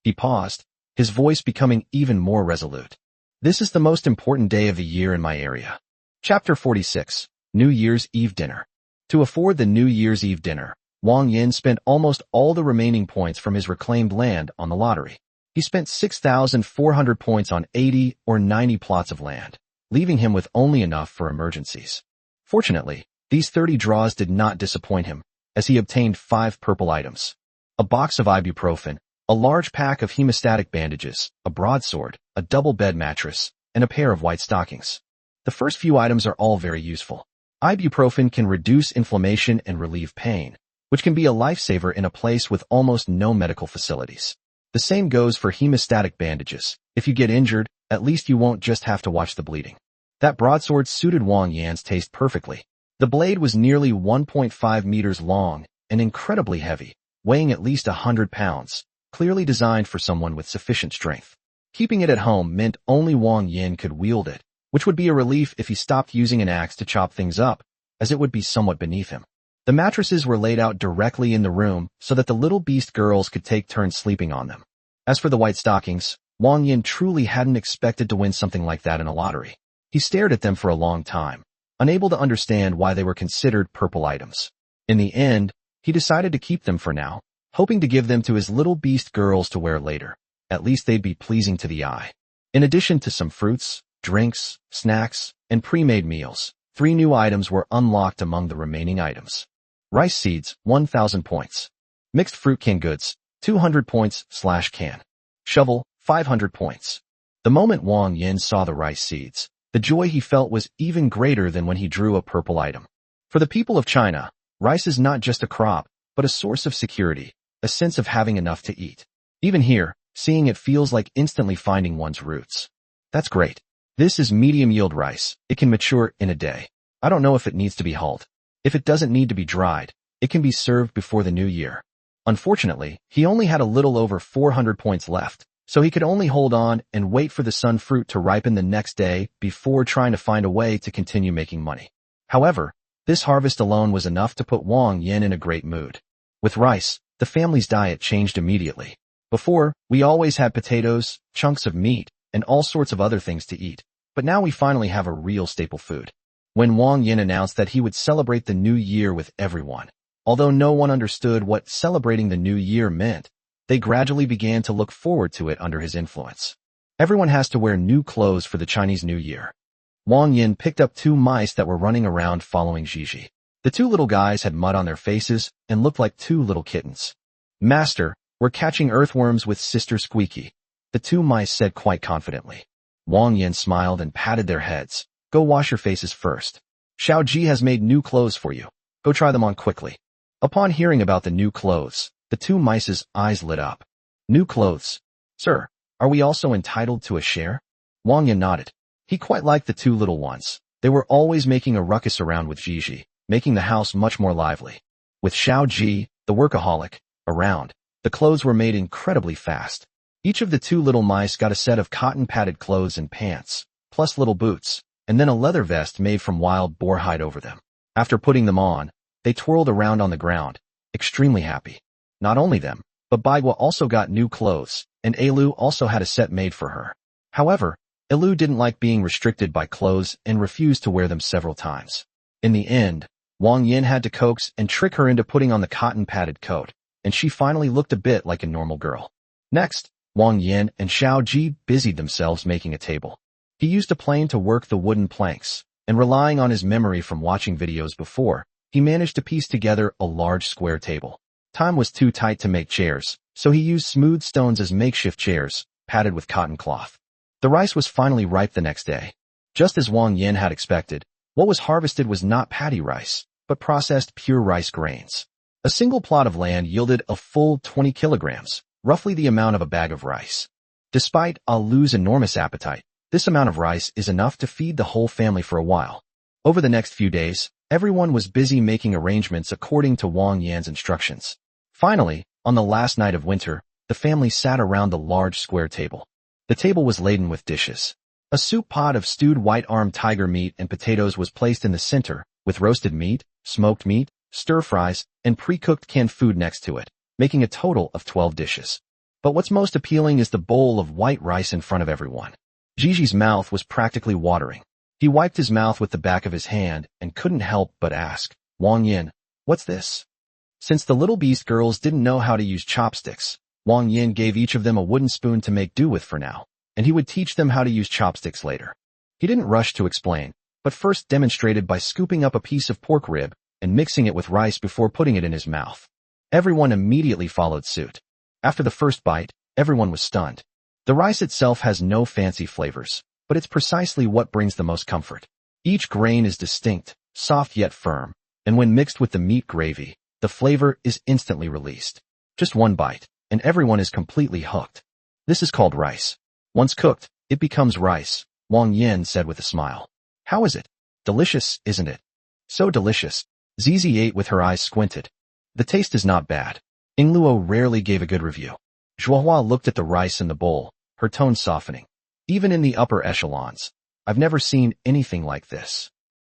He paused, his voice becoming even more resolute. "This is the most important day of the year in my area." Chapter 46, New Year's Eve Dinner. To afford the New Year's Eve dinner, Wang Yan spent almost all the remaining points from his reclaimed land on the lottery. He spent 6,400 points on 80 or 90 plots of land, leaving him with only enough for emergencies. Fortunately, These 30 draws did not disappoint him, as he obtained 5 purple items. A box of ibuprofen, a large pack of hemostatic bandages, a broadsword, a double bed mattress, and a pair of white stockings. The first few items are all very useful. Ibuprofen can reduce inflammation and relieve pain, which can be a lifesaver in a place with almost no medical facilities. The same goes for hemostatic bandages. If you get injured, at least you won't just have to watch the bleeding. That broadsword suited Wang Yan's taste perfectly. The blade was nearly 1.5 meters long and incredibly heavy, weighing at least 100 pounds, clearly designed for someone with sufficient strength. Keeping it at home meant only Wang Yan could wield it, which would be a relief if he stopped using an axe to chop things up, as it would be somewhat beneath him. The mattresses were laid out directly in the room so that the little beast girls could take turns sleeping on them. As for the white stockings, Wang Yan truly hadn't expected to win something like that in a lottery. He stared at them for a long time, unable to understand why they were considered purple items. In the end, he decided to keep them for now, hoping to give them to his little beast girls to wear later. At least they'd be pleasing to the eye. In addition to some fruits, drinks, snacks, and pre-made meals, 3 new items were unlocked among the remaining items. Rice seeds, 1,000 points. Mixed fruit canned goods, 200 points / can. Shovel, 500 points. The moment Wang Yan saw the rice seeds, the joy he felt was even greater than when he drew a purple item. For the people of China, rice is not just a crop, but a source of security, a sense of having enough to eat. Even here, seeing it feels like instantly finding one's roots. That's great. This is medium-yield rice. It can mature in a day. I don't know if it needs to be hulled. If it doesn't need to be dried, it can be served before the new year. Unfortunately, he only had a little over 400 points left, so he could only hold on and wait for the sun fruit to ripen the next day before trying to find a way to continue making money. However, this harvest alone was enough to put Wang Yan in a great mood. With rice, the family's diet changed immediately. Before, we always had potatoes, chunks of meat, and all sorts of other things to eat, but now we finally have a real staple food. When Wang Yan announced that he would celebrate the new year with everyone, although no one understood what celebrating the new year meant, they gradually began to look forward to it under his influence. Everyone has to wear new clothes for the Chinese New Year. Wang Yan picked up 2 mice that were running around following Gigi. The 2 little guys had mud on their faces and looked like 2 little kittens. Master, we're catching earthworms with Sister Squeaky, the 2 mice said quite confidently. Wang Yan smiled and patted their heads. Go wash your faces first. Xiao Ji has made new clothes for you. Go try them on quickly. Upon hearing about the new clothes, the 2 mice's eyes lit up. New clothes? Sir, are we also entitled to a share? Wang Yan nodded. He quite liked the 2 little ones. They were always making a ruckus around with Gigi, making the house much more lively. With Xiao Ji, the workaholic, around, the clothes were made incredibly fast. Each of the 2 little mice got a set of cotton-padded clothes and pants, plus little boots, and then a leather vest made from wild boar hide over them. After putting them on, they twirled around on the ground, extremely happy. Not only them, but Baigua also got new clothes, and Ailu also had a set made for her. However, Ailu didn't like being restricted by clothes and refused to wear them several times. In the end, Wang Yan had to coax and trick her into putting on the cotton-padded coat, and she finally looked a bit like a normal girl. Next, Wang Yan and Xiao Ji busied themselves making a table. He used a plane to work the wooden planks, and relying on his memory from watching videos before, he managed to piece together a large square table. Time was too tight to make chairs, so he used smooth stones as makeshift chairs, padded with cotton cloth. The rice was finally ripe the next day. Just as Wang Yan had expected, what was harvested was not paddy rice, but processed pure rice grains. A single plot of land yielded a full 20 kilograms, roughly the amount of a bag of rice. Despite Alu's enormous appetite, this amount of rice is enough to feed the whole family for a while. Over the next few days, everyone was busy making arrangements according to Wang Yan's instructions. Finally, on the last night of winter, the family sat around the large square table. The table was laden with dishes. A soup pot of stewed white-armed tiger meat and potatoes was placed in the center, with roasted meat, smoked meat, stir-fries, and pre-cooked canned food next to it, making a total of 12 dishes. But what's most appealing is the bowl of white rice in front of everyone. Gigi's mouth was practically watering. He wiped his mouth with the back of his hand and couldn't help but ask, Wang Yan, what's this? Since the little beast girls didn't know how to use chopsticks, Wang Yan gave each of them a wooden spoon to make do with for now, and he would teach them how to use chopsticks later. He didn't rush to explain, but first demonstrated by scooping up a piece of pork rib and mixing it with rice before putting it in his mouth. Everyone immediately followed suit. After the first bite, everyone was stunned. The rice itself has no fancy flavors, but it's precisely what brings the most comfort. Each grain is distinct, soft yet firm, and when mixed with the meat gravy, the flavor is instantly released. Just one bite, and everyone is completely hooked. This is called rice. Once cooked, it becomes rice, Wang Yan said with a smile. How is it? Delicious, isn't it? So delicious. Zizi ate with her eyes squinted. The taste is not bad. Ingluo rarely gave a good review. Zhuohua looked at the rice in the bowl, her tone softening. Even in the upper echelons, I've never seen anything like this.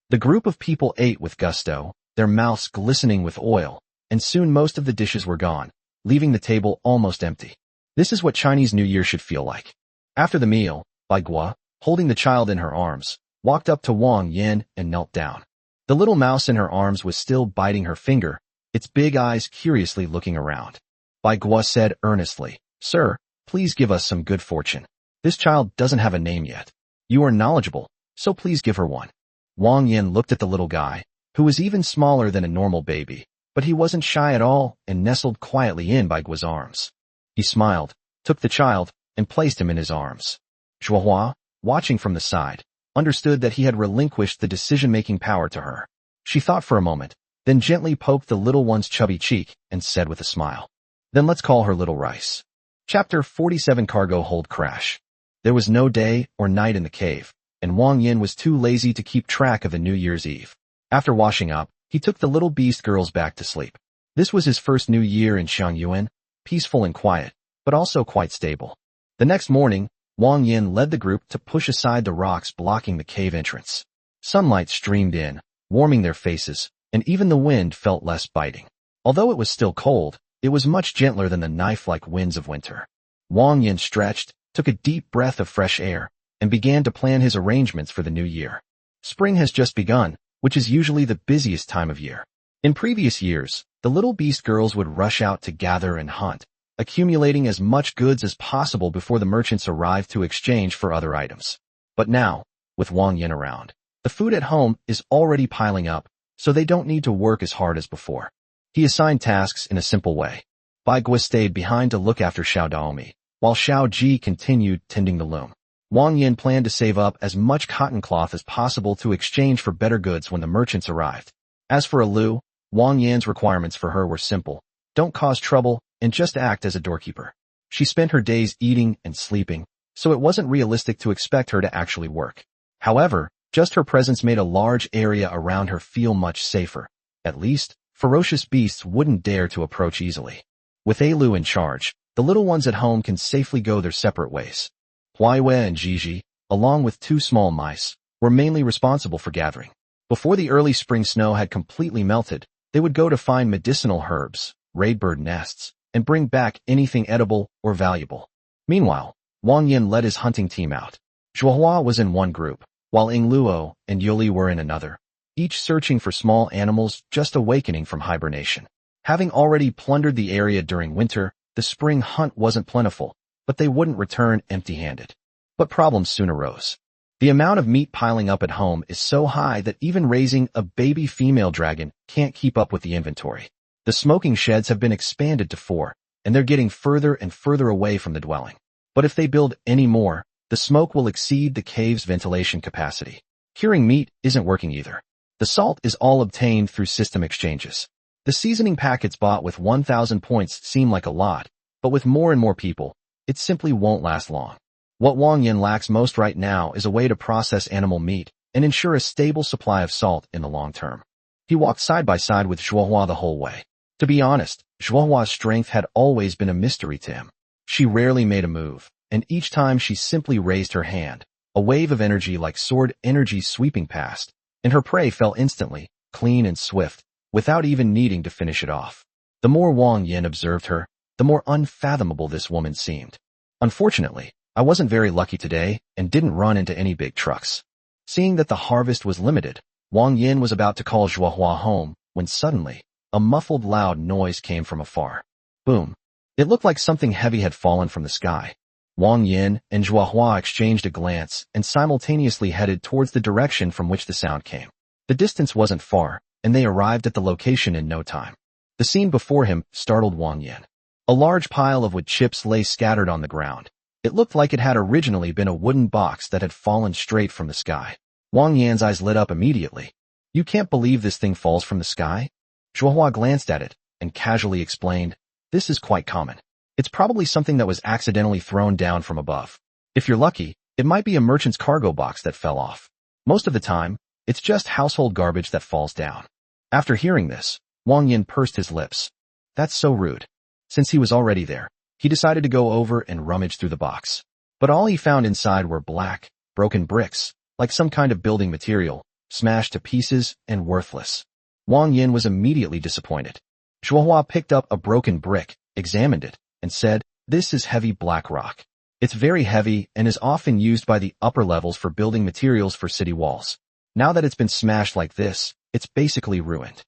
The group of people ate with gusto, their mouths glistening with oil, and soon most of the dishes were gone, leaving the table almost empty. This is what Chinese New Year should feel like. After the meal, Bai Guo, holding the child in her arms, walked up to Wang Yan and knelt down. The little mouse in her arms was still biting her finger, its big eyes curiously looking around. Bai Guo said earnestly, Sir, please give us some good fortune. This child doesn't have a name yet. You are knowledgeable, so please give her one. Wang Yan looked at the little guy, who was even smaller than a normal baby, but he wasn't shy at all and nestled quietly in Bai Guo's arms. He smiled, took the child, and placed him in his arms. Zhuohua, watching from the side, understood that he had relinquished the decision-making power to her. She thought for a moment, then gently poked the little one's chubby cheek and said with a smile, Then let's call her Little Rice. Chapter 47 Cargo Hold Crash. There was no day or night in the cave, and Wang Yan was too lazy to keep track of the New Year's Eve. After washing up, he took the little beast girls back to sleep. This was his first New Year in Xiangyuan, peaceful and quiet, but also quite stable. The next morning, Wang Yan led the group to push aside the rocks blocking the cave entrance. Sunlight streamed in, warming their faces, and even the wind felt less biting. Although it was still cold, it was much gentler than the knife-like winds of winter. Wang Yan stretched, took a deep breath of fresh air, and began to plan his arrangements for the new year. Spring has just begun, which is usually the busiest time of year. In previous years, the little beast girls would rush out to gather and hunt, accumulating as much goods as possible before the merchants arrived to exchange for other items. But now, with Wang Yan around, the food at home is already piling up, so they don't need to work as hard as before. He assigned tasks in a simple way. Bai Guo stayed behind to look after Xiao Daomi, while Xiao Ji continued tending the loom. Wang Yan planned to save up as much cotton cloth as possible to exchange for better goods when the merchants arrived. As for Lu, Wang Yan's requirements for her were simple. Don't cause trouble, and just act as a doorkeeper. She spent her days eating and sleeping, so it wasn't realistic to expect her to actually work. However, just her presence made a large area around her feel much safer. At least, ferocious beasts wouldn't dare to approach easily. With Lu in charge, the little ones at home can safely go their separate ways. Huaiwei and Gigi, along with 2 small mice, were mainly responsible for gathering. Before the early spring snow had completely melted, they would go to find medicinal herbs, raid bird nests, and bring back anything edible or valuable. Meanwhile, Wang Yan led his hunting team out. Zhuohua was in one group, while Ingluo and Yuli were in another, each searching for small animals just awakening from hibernation. Having already plundered the area during winter, the spring hunt wasn't plentiful, but they wouldn't return empty-handed. But problems soon arose. The amount of meat piling up at home is so high that even raising a baby female dragon can't keep up with the inventory. The smoking sheds have been expanded to 4, and they're getting further and further away from the dwelling. But if they build any more, the smoke will exceed the cave's ventilation capacity. Curing meat isn't working either. The salt is all obtained through system exchanges. The seasoning packets bought with 1,000 points seem like a lot, but with more and more people, it simply won't last long. What Wang Yan lacks most right now is a way to process animal meat and ensure a stable supply of salt in the long term. He walked side by side with Zhuohua the whole way. To be honest, Zhuohua's strength had always been a mystery to him. She rarely made a move, and each time she simply raised her hand, a wave of energy like sword energy sweeping past, and her prey fell instantly, clean and swift, without even needing to finish it off. The more Wang Yan observed her, the more unfathomable this woman seemed. Unfortunately, I wasn't very lucky today and didn't run into any big trucks. Seeing that the harvest was limited, Wang Yan was about to call Zhuohua home when suddenly, a muffled loud noise came from afar. Boom. It looked like something heavy had fallen from the sky. Wang Yan and Zhuohua exchanged a glance and simultaneously headed towards the direction from which the sound came. The distance wasn't far, and they arrived at the location in no time. The scene before him startled Wang Yan. A large pile of wood chips lay scattered on the ground. It looked like it had originally been a wooden box that had fallen straight from the sky. Wang Yan's eyes lit up immediately. "You can't believe this thing falls from the sky?" Zhuohua glanced at it and casually explained, "This is quite common. It's probably something that was accidentally thrown down from above. If you're lucky, it might be a merchant's cargo box that fell off. Most of the time, it's just household garbage that falls down." After hearing this, Wang Yan pursed his lips. That's so rude. Since he was already there, he decided to go over and rummage through the box. But all he found inside were black, broken bricks, like some kind of building material, smashed to pieces and worthless. Wang Yan was immediately disappointed. Zhuohua picked up a broken brick, examined it, and said, "This is heavy black rock. It's very heavy and is often used by the upper levels for building materials for city walls. Now that it's been smashed like this, it's basically ruined."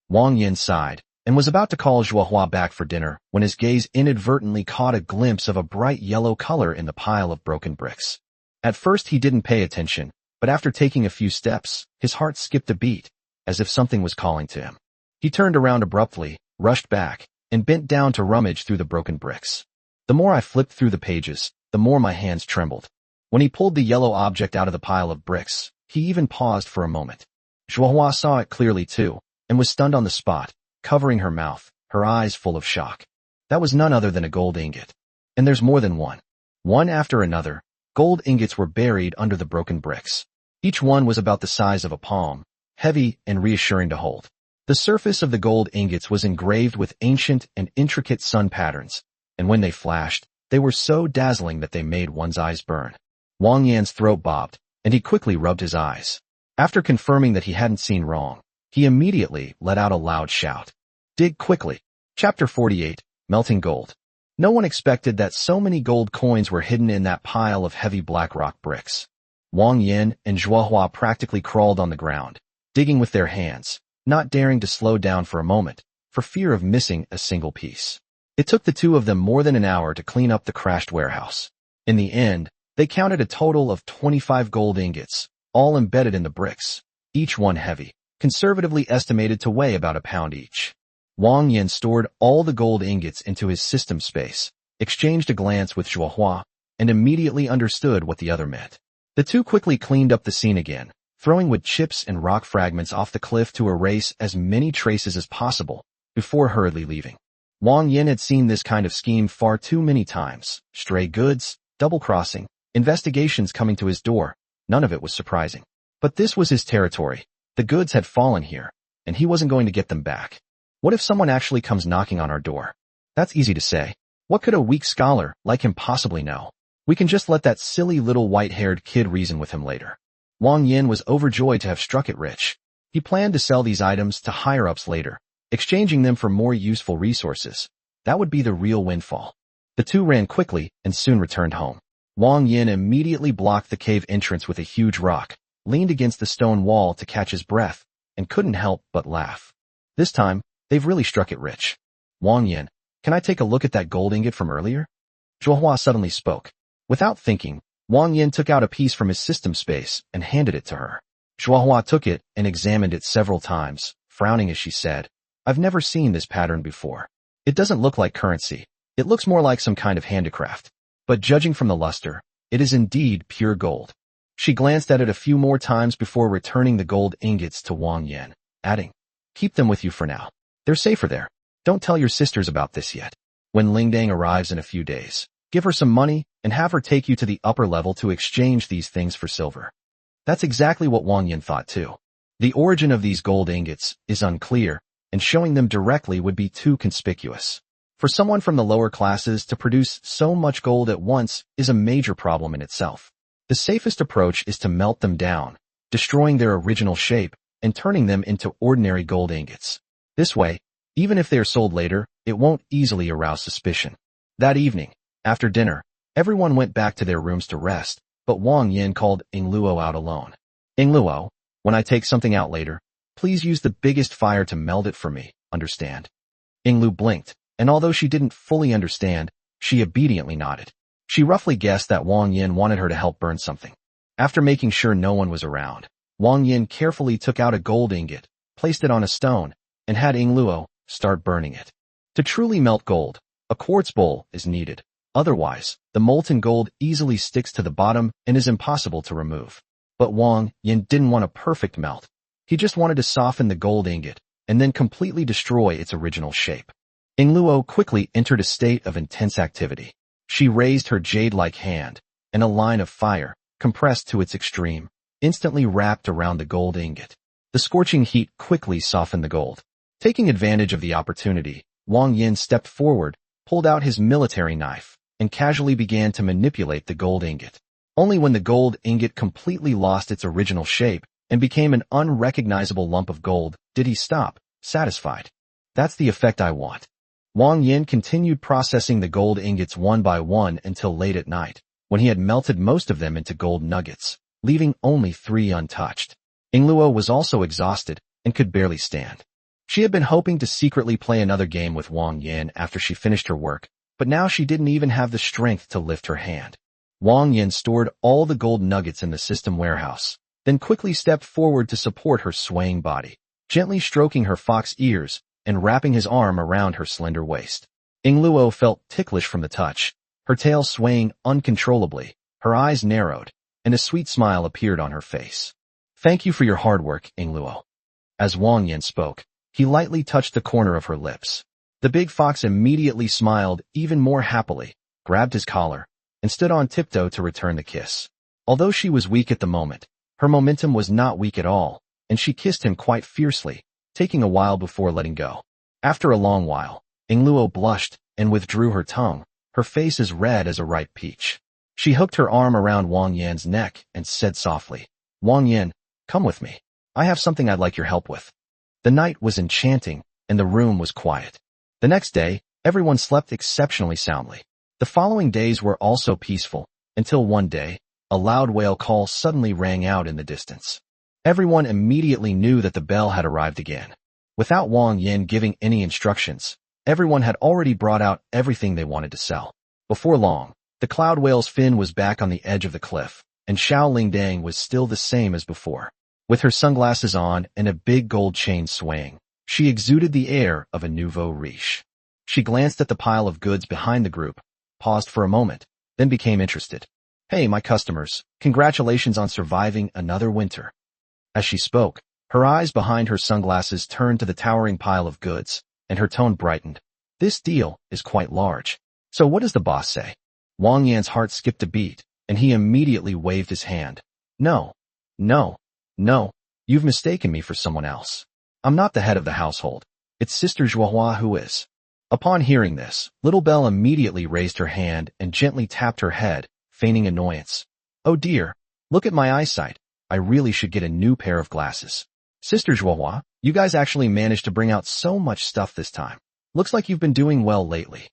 Wang Yan sighed and was about to call Zhuohua back for dinner when his gaze inadvertently caught a glimpse of a bright yellow color in the pile of broken bricks. At first he didn't pay attention, but after taking a few steps, his heart skipped a beat, as if something was calling to him. He turned around abruptly, rushed back, and bent down to rummage through the broken bricks. The more I flipped through the pages, the more my hands trembled. When he pulled the yellow object out of the pile of bricks, he even paused for a moment. Zhuohua saw it clearly too, and was stunned on the spot, covering her mouth, her eyes full of shock. That was none other than a gold ingot. And there's more than one. One after another, gold ingots were buried under the broken bricks. Each one was about the size of a palm, heavy and reassuring to hold. The surface of the gold ingots was engraved with ancient and intricate sun patterns, and when they flashed, they were so dazzling that they made one's eyes burn. Wang Yan's throat bobbed, and he quickly rubbed his eyes. After confirming that he hadn't seen wrong, he immediately let out a loud shout. Dig quickly. Chapter 48, Melting Gold. No one expected that so many gold coins were hidden in that pile of heavy black rock bricks. Wang Yan and Zhuohua practically crawled on the ground, digging with their hands, not daring to slow down for a moment, for fear of missing a single piece. It took the two of them more than an hour to clean up the crashed warehouse. In the end, they counted a total of 25 gold ingots, all embedded in the bricks, each one heavy, conservatively estimated to weigh about a pound each. Wang Yan stored all the gold ingots into his system space, exchanged a glance with Zhuohua, and immediately understood what the other meant. The two quickly cleaned up the scene again, throwing wood chips and rock fragments off the cliff to erase as many traces as possible, before hurriedly leaving. Wang Yan had seen this kind of scheme far too many times. Stray goods, double-crossing, investigations coming to his door. None of it was surprising. But this was his territory. The goods had fallen here, and he wasn't going to get them back. What if someone actually comes knocking on our door? That's easy to say. What could a weak scholar like him possibly know? We can just let that silly little white-haired kid reason with him later. Wang Yan was overjoyed to have struck it rich. He planned to sell these items to higher-ups later, exchanging them for more useful resources. That would be the real windfall. The two ran quickly and soon returned home. Wang Yan immediately blocked the cave entrance with a huge rock, leaned against the stone wall to catch his breath, and couldn't help but laugh. This time, they've really struck it rich. Wang Yan, can I take a look at that gold ingot from earlier? Zhuohua suddenly spoke. Without thinking, Wang Yan took out a piece from his system space and handed it to her. Zhuohua took it and examined it several times, frowning as she said, I've never seen this pattern before. It doesn't look like currency. It looks more like some kind of handicraft. But judging from the luster, it is indeed pure gold. She glanced at it a few more times before returning the gold ingots to Wang Yan, adding, keep them with you for now. They're safer there. Don't tell your sisters about this yet. When Lingdang arrives in a few days, give her some money and have her take you to the upper level to exchange these things for silver. That's exactly what Wang Yan thought too. The origin of these gold ingots is unclear, and showing them directly would be too conspicuous. For someone from the lower classes to produce so much gold at once is a major problem in itself. The safest approach is to melt them down, destroying their original shape and turning them into ordinary gold ingots. This way, even if they are sold later, it won't easily arouse suspicion. That evening, after dinner, everyone went back to their rooms to rest, but Wang Yan called Luo out alone. Luo, when I take something out later, please use the biggest fire to meld it for me, understand? Lu blinked, and although she didn't fully understand, she obediently nodded. She roughly guessed that Wang Yan wanted her to help burn something. After making sure no one was around, Wang Yan carefully took out a gold ingot, placed it on a stone, and had Ing Luo start burning it. To truly melt gold, a quartz bowl is needed. Otherwise, the molten gold easily sticks to the bottom and is impossible to remove. But Wang Yan didn't want a perfect melt. He just wanted to soften the gold ingot and then completely destroy its original shape. Ing Luo quickly entered a state of intense activity. She raised her jade-like hand, and a line of fire, compressed to its extreme, instantly wrapped around the gold ingot. The scorching heat quickly softened the gold. Taking advantage of the opportunity, Wang Yan stepped forward, pulled out his military knife, and casually began to manipulate the gold ingot. Only when the gold ingot completely lost its original shape and became an unrecognizable lump of gold did he stop, satisfied. That's the effect I want. Wang Yan continued processing the gold ingots one by one until late at night, when he had melted most of them into gold nuggets, leaving only 3 untouched. Ing Luo was also exhausted and could barely stand. She had been hoping to secretly play another game with Wang Yan after she finished her work, but now she didn't even have the strength to lift her hand. Wang Yan stored all the gold nuggets in the system warehouse, then quickly stepped forward to support her swaying body, gently stroking her fox ears and wrapping his arm around her slender waist. Ing Luo felt ticklish from the touch, her tail swaying uncontrollably, her eyes narrowed, and a sweet smile appeared on her face. Thank you for your hard work, Ing Luo. As Wang Yan spoke, he lightly touched the corner of her lips. The big fox immediately smiled even more happily, grabbed his collar, and stood on tiptoe to return the kiss. Although she was weak at the moment, her momentum was not weak at all, and she kissed him quite fiercely, taking a while before letting go. After a long while, Ing Luo blushed and withdrew her tongue, her face as red as a ripe peach. She hooked her arm around Wang Yan's neck and said softly, Wang Yan, come with me. I have something I'd like your help with. The night was enchanting, and the room was quiet. The next day, everyone slept exceptionally soundly. The following days were also peaceful, until one day, a loud whale call suddenly rang out in the distance. Everyone immediately knew that the bell had arrived again. Without Wang Yan giving any instructions, everyone had already brought out everything they wanted to sell. Before long, the cloud whale's fin was back on the edge of the cliff, and Xiao Lingdang was still the same as before. With her sunglasses on and a big gold chain swaying, she exuded the air of a nouveau riche. She glanced at the pile of goods behind the group, paused for a moment, then became interested. Hey, my customers, congratulations on surviving another winter. As she spoke, her eyes behind her sunglasses turned to the towering pile of goods, and her tone brightened. This deal is quite large. So what does the boss say? Wang Yan's heart skipped a beat, and he immediately waved his hand. No, you've mistaken me for someone else. I'm not the head of the household. It's Sister Zhuohua who is. Upon hearing this, Little Belle immediately raised her hand and gently tapped her head, feigning annoyance. Oh dear, look at my eyesight. I really should get a new pair of glasses. Sister Zhuohua, you guys actually managed to bring out so much stuff this time. Looks like you've been doing well lately.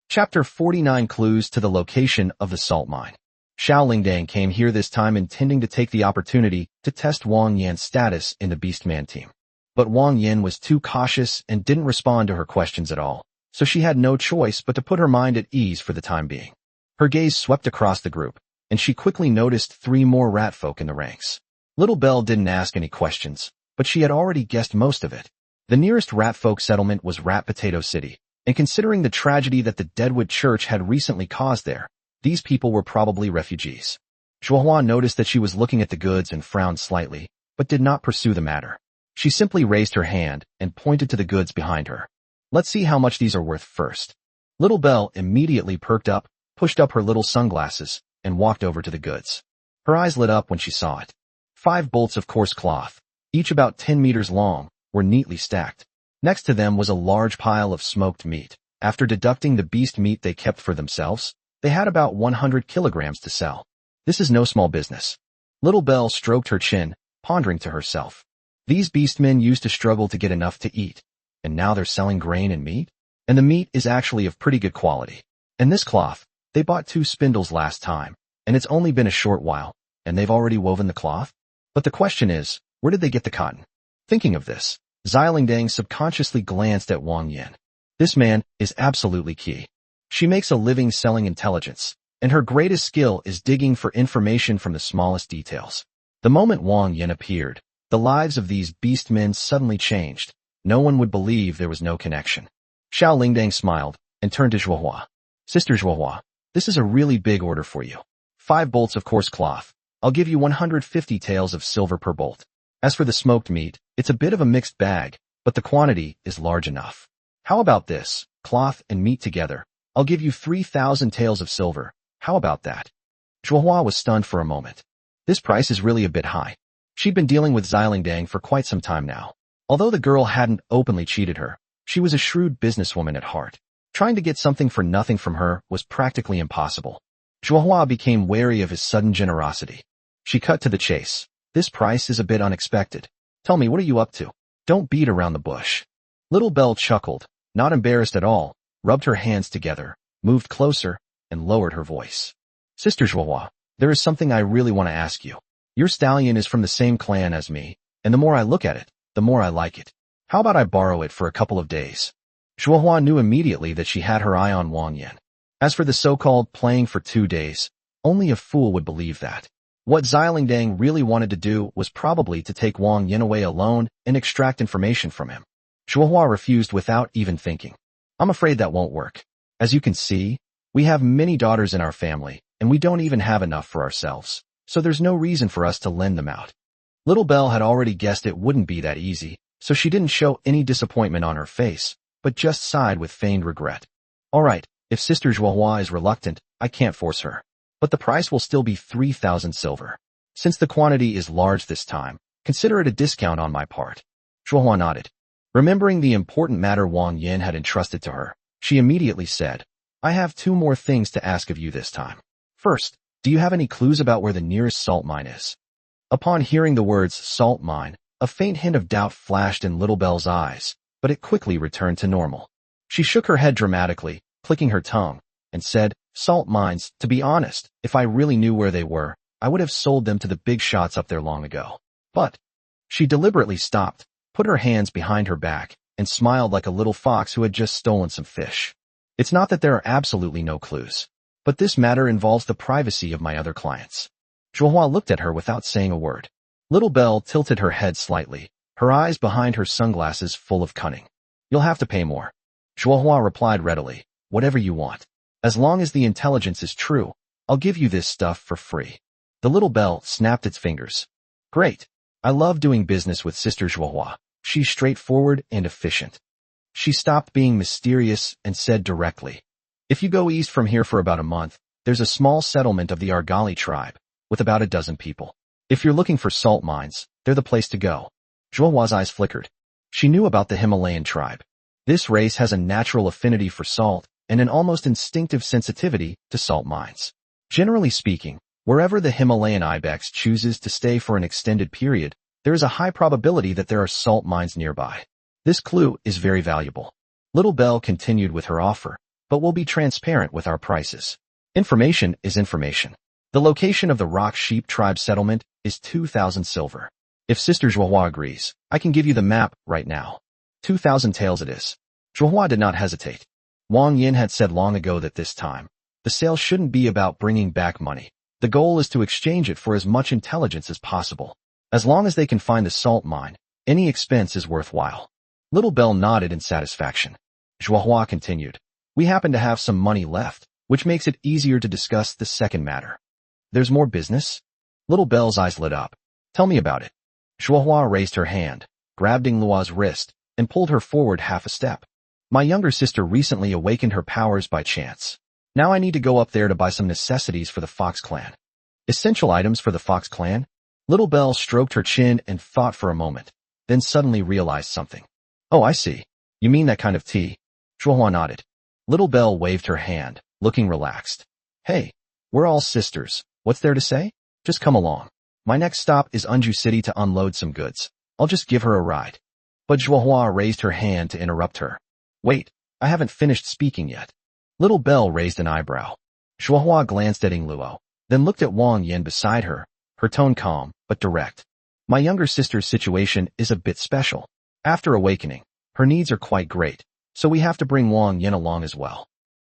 Chapter 49 Clues to the Location of the Salt Mine. Xiao Lingdang came here this time intending to take the opportunity to test Wang Yan's status in the Beastman team. But Wang Yan was too cautious and didn't respond to her questions at all, so she had no choice but to put her mind at ease for the time being. Her gaze swept across the group, and she quickly noticed 3 more rat folk in the ranks. Little Belle didn't ask any questions, but she had already guessed most of it. The nearest rat folk settlement was Rat Potato City, and considering the tragedy that the Deadwood Church had recently caused there, these people were probably refugees. Zhuohua noticed that she was looking at the goods and frowned slightly, but did not pursue the matter. She simply raised her hand and pointed to the goods behind her. Let's see how much these are worth first. Little Belle immediately perked up, pushed up her little sunglasses, and walked over to the goods. Her eyes lit up when she saw it. 5 bolts of coarse cloth, each about 10 meters long, were neatly stacked. Next to them was a large pile of smoked meat. After deducting the beast meat they kept for themselves, they had about 100 kilograms to sell. This is no small business. Little Belle stroked her chin, pondering to herself. These beastmen used to struggle to get enough to eat, and now they're selling grain and meat? And the meat is actually of pretty good quality. And this cloth, they bought 2 spindles last time, and it's only been a short while, and they've already woven the cloth? But the question is, where did they get the cotton? Thinking of this, Xiao Lingdang subconsciously glanced at Wang Yan. This man is absolutely key. She makes a living selling intelligence, and her greatest skill is digging for information from the smallest details. The moment Wang Yan appeared, the lives of these beastmen suddenly changed. No one would believe there was no connection. Xiao Lingdang smiled and turned to Zhuohua. Sister Zhuohua, this is a really big order for you. 5 bolts of coarse cloth. I'll give you 150 taels of silver per bolt. As for the smoked meat, it's a bit of a mixed bag, but the quantity is large enough. How about this? Cloth and meat together. I'll give you 3,000 taels of silver. How about that? Zhuohua was stunned for a moment. This price is really a bit high. She'd been dealing with Xilingdang for quite some time now. Although the girl hadn't openly cheated her, she was a shrewd businesswoman at heart. Trying to get something for nothing from her was practically impossible. Zhuohua became wary of his sudden generosity. She cut to the chase. This price is a bit unexpected. Tell me, what are you up to? Don't beat around the bush. Little Belle chuckled, not embarrassed at all, rubbed her hands together, moved closer, and lowered her voice. Sister Zhuohua, there is something I really want to ask you. Your stallion is from the same clan as me, and the more I look at it, the more I like it. How about I borrow it for a couple of days? Zhuohua knew immediately that she had her eye on Wang Yan. As for the so-called playing for 2 days, only a fool would believe that. What Xilingdang really wanted to do was probably to take Wang Yan away alone and extract information from him. Zhuohua refused without even thinking. I'm afraid that won't work. As you can see, we have many daughters in our family, and we don't even have enough for ourselves, so there's no reason for us to lend them out. Little Belle had already guessed it wouldn't be that easy, so she didn't show any disappointment on her face, but just sighed with feigned regret. All right, if Sister Zhuohua is reluctant, I can't force her. But the price will still be 3,000 silver. Since the quantity is large this time, consider it a discount on my part. Zhuohua nodded. Remembering the important matter Wang Yan had entrusted to her, she immediately said, I have 2 more things to ask of you this time. First, do you have any clues about where the nearest salt mine is? Upon hearing the words salt mine, a faint hint of doubt flashed in Little Belle's eyes, but it quickly returned to normal. She shook her head dramatically, clicking her tongue, and said, Salt mines, to be honest, if I really knew where they were, I would have sold them to the big shots up there long ago. But she deliberately stopped, put her hands behind her back, and smiled like a little fox who had just stolen some fish. It's not that there are absolutely no clues, but this matter involves the privacy of my other clients. Zhuohua looked at her without saying a word. Little Belle tilted her head slightly, her eyes behind her sunglasses full of cunning. You'll have to pay more. Zhuohua replied readily, whatever you want. As long as the intelligence is true, I'll give you this stuff for free. The Little Belle snapped its fingers. Great. I love doing business with Sister Zhuohua. She's straightforward and efficient. She stopped being mysterious and said directly, if you go east from here for about a month, there's a small settlement of the Argali tribe, with about 12 people. If you're looking for salt mines, they're the place to go. Zhuohua's eyes flickered. She knew about the Himalayan tribe. This race has a natural affinity for salt and an almost instinctive sensitivity to salt mines. Generally speaking, wherever the Himalayan ibex chooses to stay for an extended period, there is a high probability that there are salt mines nearby. This clue is very valuable. Little Belle continued with her offer, but we'll be transparent with our prices. Information is information. The location of the Rock Sheep tribe settlement is 2,000 silver. If Sister Zhuohua agrees, I can give you the map right now. 2,000 taels it is. Zhuohua did not hesitate. Wang Yan had said long ago that this time, the sale shouldn't be about bringing back money. The goal is to exchange it for as much intelligence as possible. As long as they can find the salt mine, any expense is worthwhile. Little Belle nodded in satisfaction. Zhuohua continued. We happen to have some money left, which makes it easier to discuss the second matter. There's more business? Little Belle's eyes lit up. Tell me about it. Zhuohua raised her hand, grabbed Luo's wrist, and pulled her forward half a step. My younger sister recently awakened her powers by chance. Now I need to go up there to buy some necessities for the Fox clan. Essential items for the Fox clan? Little Belle stroked her chin and thought for a moment, then suddenly realized something. Oh, I see. You mean that kind of tea? Zhuohua nodded. Little Belle waved her hand, looking relaxed. Hey, we're all sisters. What's there to say? Just come along. My next stop is Unju City to unload some goods. I'll just give her a ride. But Zhuohua raised her hand to interrupt her. Wait, I haven't finished speaking yet. Little Belle raised an eyebrow. Zhuohua glanced at Luo, then looked at Wang Yan beside her, her tone calm, but direct. My younger sister's situation is a bit special. After awakening, her needs are quite great, so we have to bring Wang Yan along as well.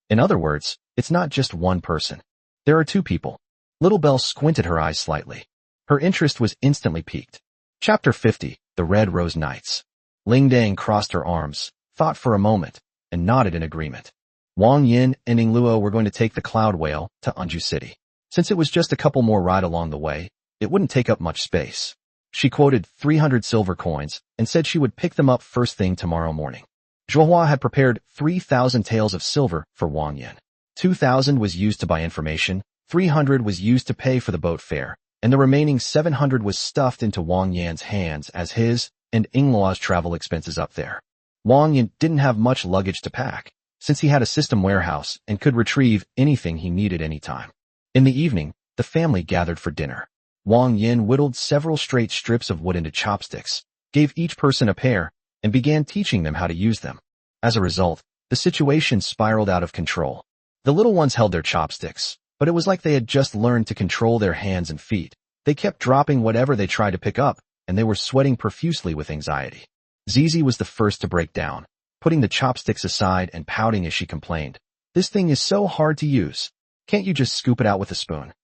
In other words, it's not just one person. There are two people. Little Belle squinted her eyes slightly. Her interest was instantly piqued. Chapter 50, The Red Rose Knights. Ling Dang crossed her arms, thought for a moment, and nodded in agreement. Wang Yan and Ning Luo were going to take the Cloud Whale to Anju City. Since it was just a couple more ride along the way, it wouldn't take up much space. She quoted 300 silver coins and said she would pick them up first thing tomorrow morning. Zhuohua had prepared 3,000 taels of silver for Wang Yan. 2,000 was used to buy information, 300 was used to pay for the boat fare, and the remaining 700 was stuffed into Wang Yan's hands as his and Yingluo's travel expenses up there. Wang Yan didn't have much luggage to pack, since he had a system warehouse and could retrieve anything he needed anytime. In the evening, the family gathered for dinner. Wang Yan whittled several straight strips of wood into chopsticks, gave each person a pair, and began teaching them how to use them. As a result, the situation spiraled out of control. The little ones held their chopsticks, but it was like they had just learned to control their hands and feet. They kept dropping whatever they tried to pick up, and they were sweating profusely with anxiety. Zizi was the first to break down, putting the chopsticks aside and pouting as she complained. "This thing is so hard to use. Can't you just scoop it out with a spoon?"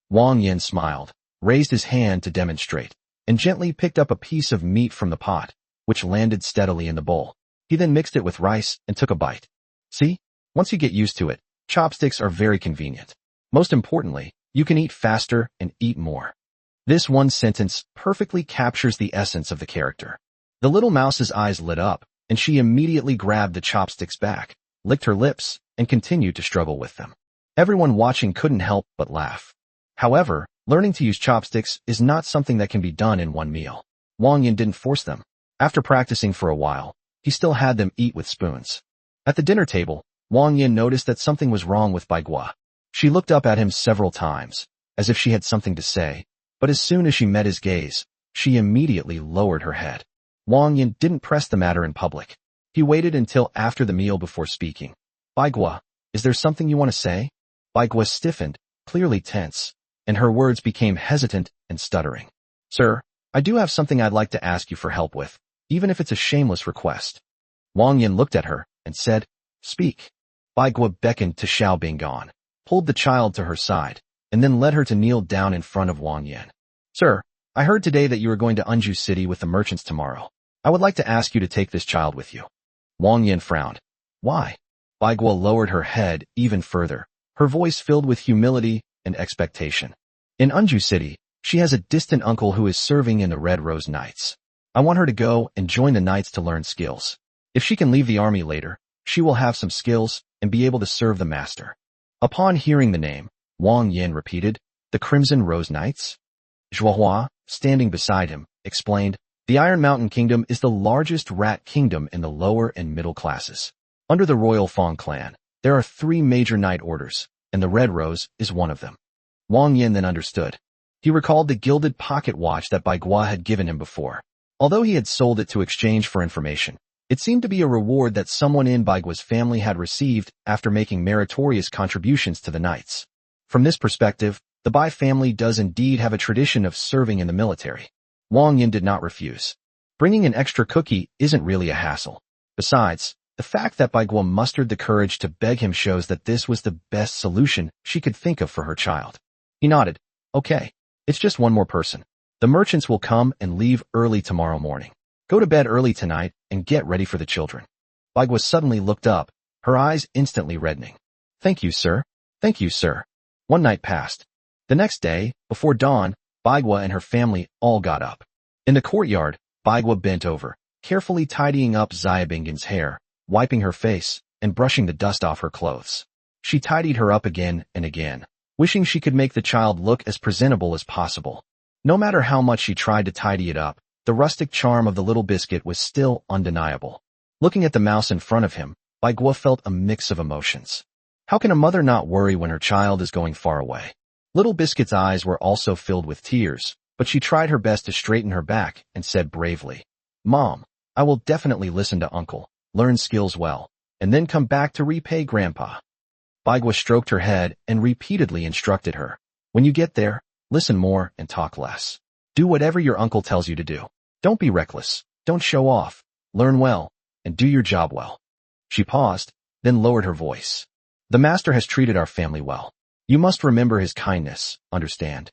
Wang Yan smiled, raised his hand to demonstrate, and gently picked up a piece of meat from the pot, which landed steadily in the bowl. He then mixed it with rice and took a bite. "See? Once you get used to it, chopsticks are very convenient. Most importantly, you can eat faster and eat more." This one sentence perfectly captures the essence of the character. The little mouse's eyes lit up, and she immediately grabbed the chopsticks back, licked her lips, and continued to struggle with them. Everyone watching couldn't help but laugh. However, learning to use chopsticks is not something that can be done in one meal. Wang Yan didn't force them. After practicing for a while, he still had them eat with spoons. At the dinner table, Wang Yan noticed that something was wrong with Bai Gua. She looked up at him several times, as if she had something to say, but as soon as she met his gaze, she immediately lowered her head. Wang Yan didn't press the matter in public. He waited until after the meal before speaking. "Bai Gua, is there something you want to say?" Bai Gua stiffened, clearly tense, and her words became hesitant and stuttering. "Sir, I do have something I'd like to ask you for help with, even if it's a shameless request." Wang Yan looked at her and said, "Speak." Bai Gua beckoned to Xiao Bingan, pulled the child to her side, and then led her to kneel down in front of Wang Yan. "Sir, I heard today that you are going to Anju City with the merchants tomorrow. I would like to ask you to take this child with you." Wang Yan frowned. "Why?" Bai Gua lowered her head even further, her voice filled with humility and expectation. "In Anju City, she has a distant uncle who is serving in the Red Rose Knights. I want her to go and join the knights to learn skills. If she can leave the army later, she will have some skills and be able to serve the master." Upon hearing the name, Wang Yan repeated, "The Crimson Rose Knights?" Zhuohua, standing beside him, explained, "The Iron Mountain Kingdom is the largest rat kingdom in the lower and middle classes. Under the Royal Fong clan, there are 3 major knight orders, and the Red Rose is one of them." Wang Yan then understood. He recalled the gilded pocket watch that Bai Gua had given him before. Although he had sold it to exchange for information, it seemed to be a reward that someone in Bai Gua's family had received after making meritorious contributions to the knights. From this perspective, the Bai family does indeed have a tradition of serving in the military. Wang Yan did not refuse. Bringing an extra cookie isn't really a hassle. Besides, the fact that Bai Gua mustered the courage to beg him shows that this was the best solution she could think of for her child. He nodded. "Okay, it's just one more person. The merchants will come and leave early tomorrow morning. Go to bed early tonight and get ready for the children." Bai Gua suddenly looked up, her eyes instantly reddening. "Thank you, sir. Thank you, sir." One night passed. The next day, before dawn, Bai Gua and her family all got up. In the courtyard, Bai Gua bent over, carefully tidying up Xiaobingan's hair, wiping her face, and brushing the dust off her clothes. She tidied her up again and again, wishing she could make the child look as presentable as possible. No matter how much she tried to tidy it up, the rustic charm of the little biscuit was still undeniable. Looking at the mouse in front of him, Bai Gua felt a mix of emotions. How can a mother not worry when her child is going far away? Little Biscuit's eyes were also filled with tears, but she tried her best to straighten her back and said bravely, "Mom, I will definitely listen to Uncle, learn skills well, and then come back to repay Grandpa." Bai Gua stroked her head and repeatedly instructed her, "When you get there, listen more and talk less. Do whatever your uncle tells you to do. Don't be reckless, don't show off, learn well, and do your job well." She paused, then lowered her voice. "The master has treated our family well. You must remember his kindness, understand?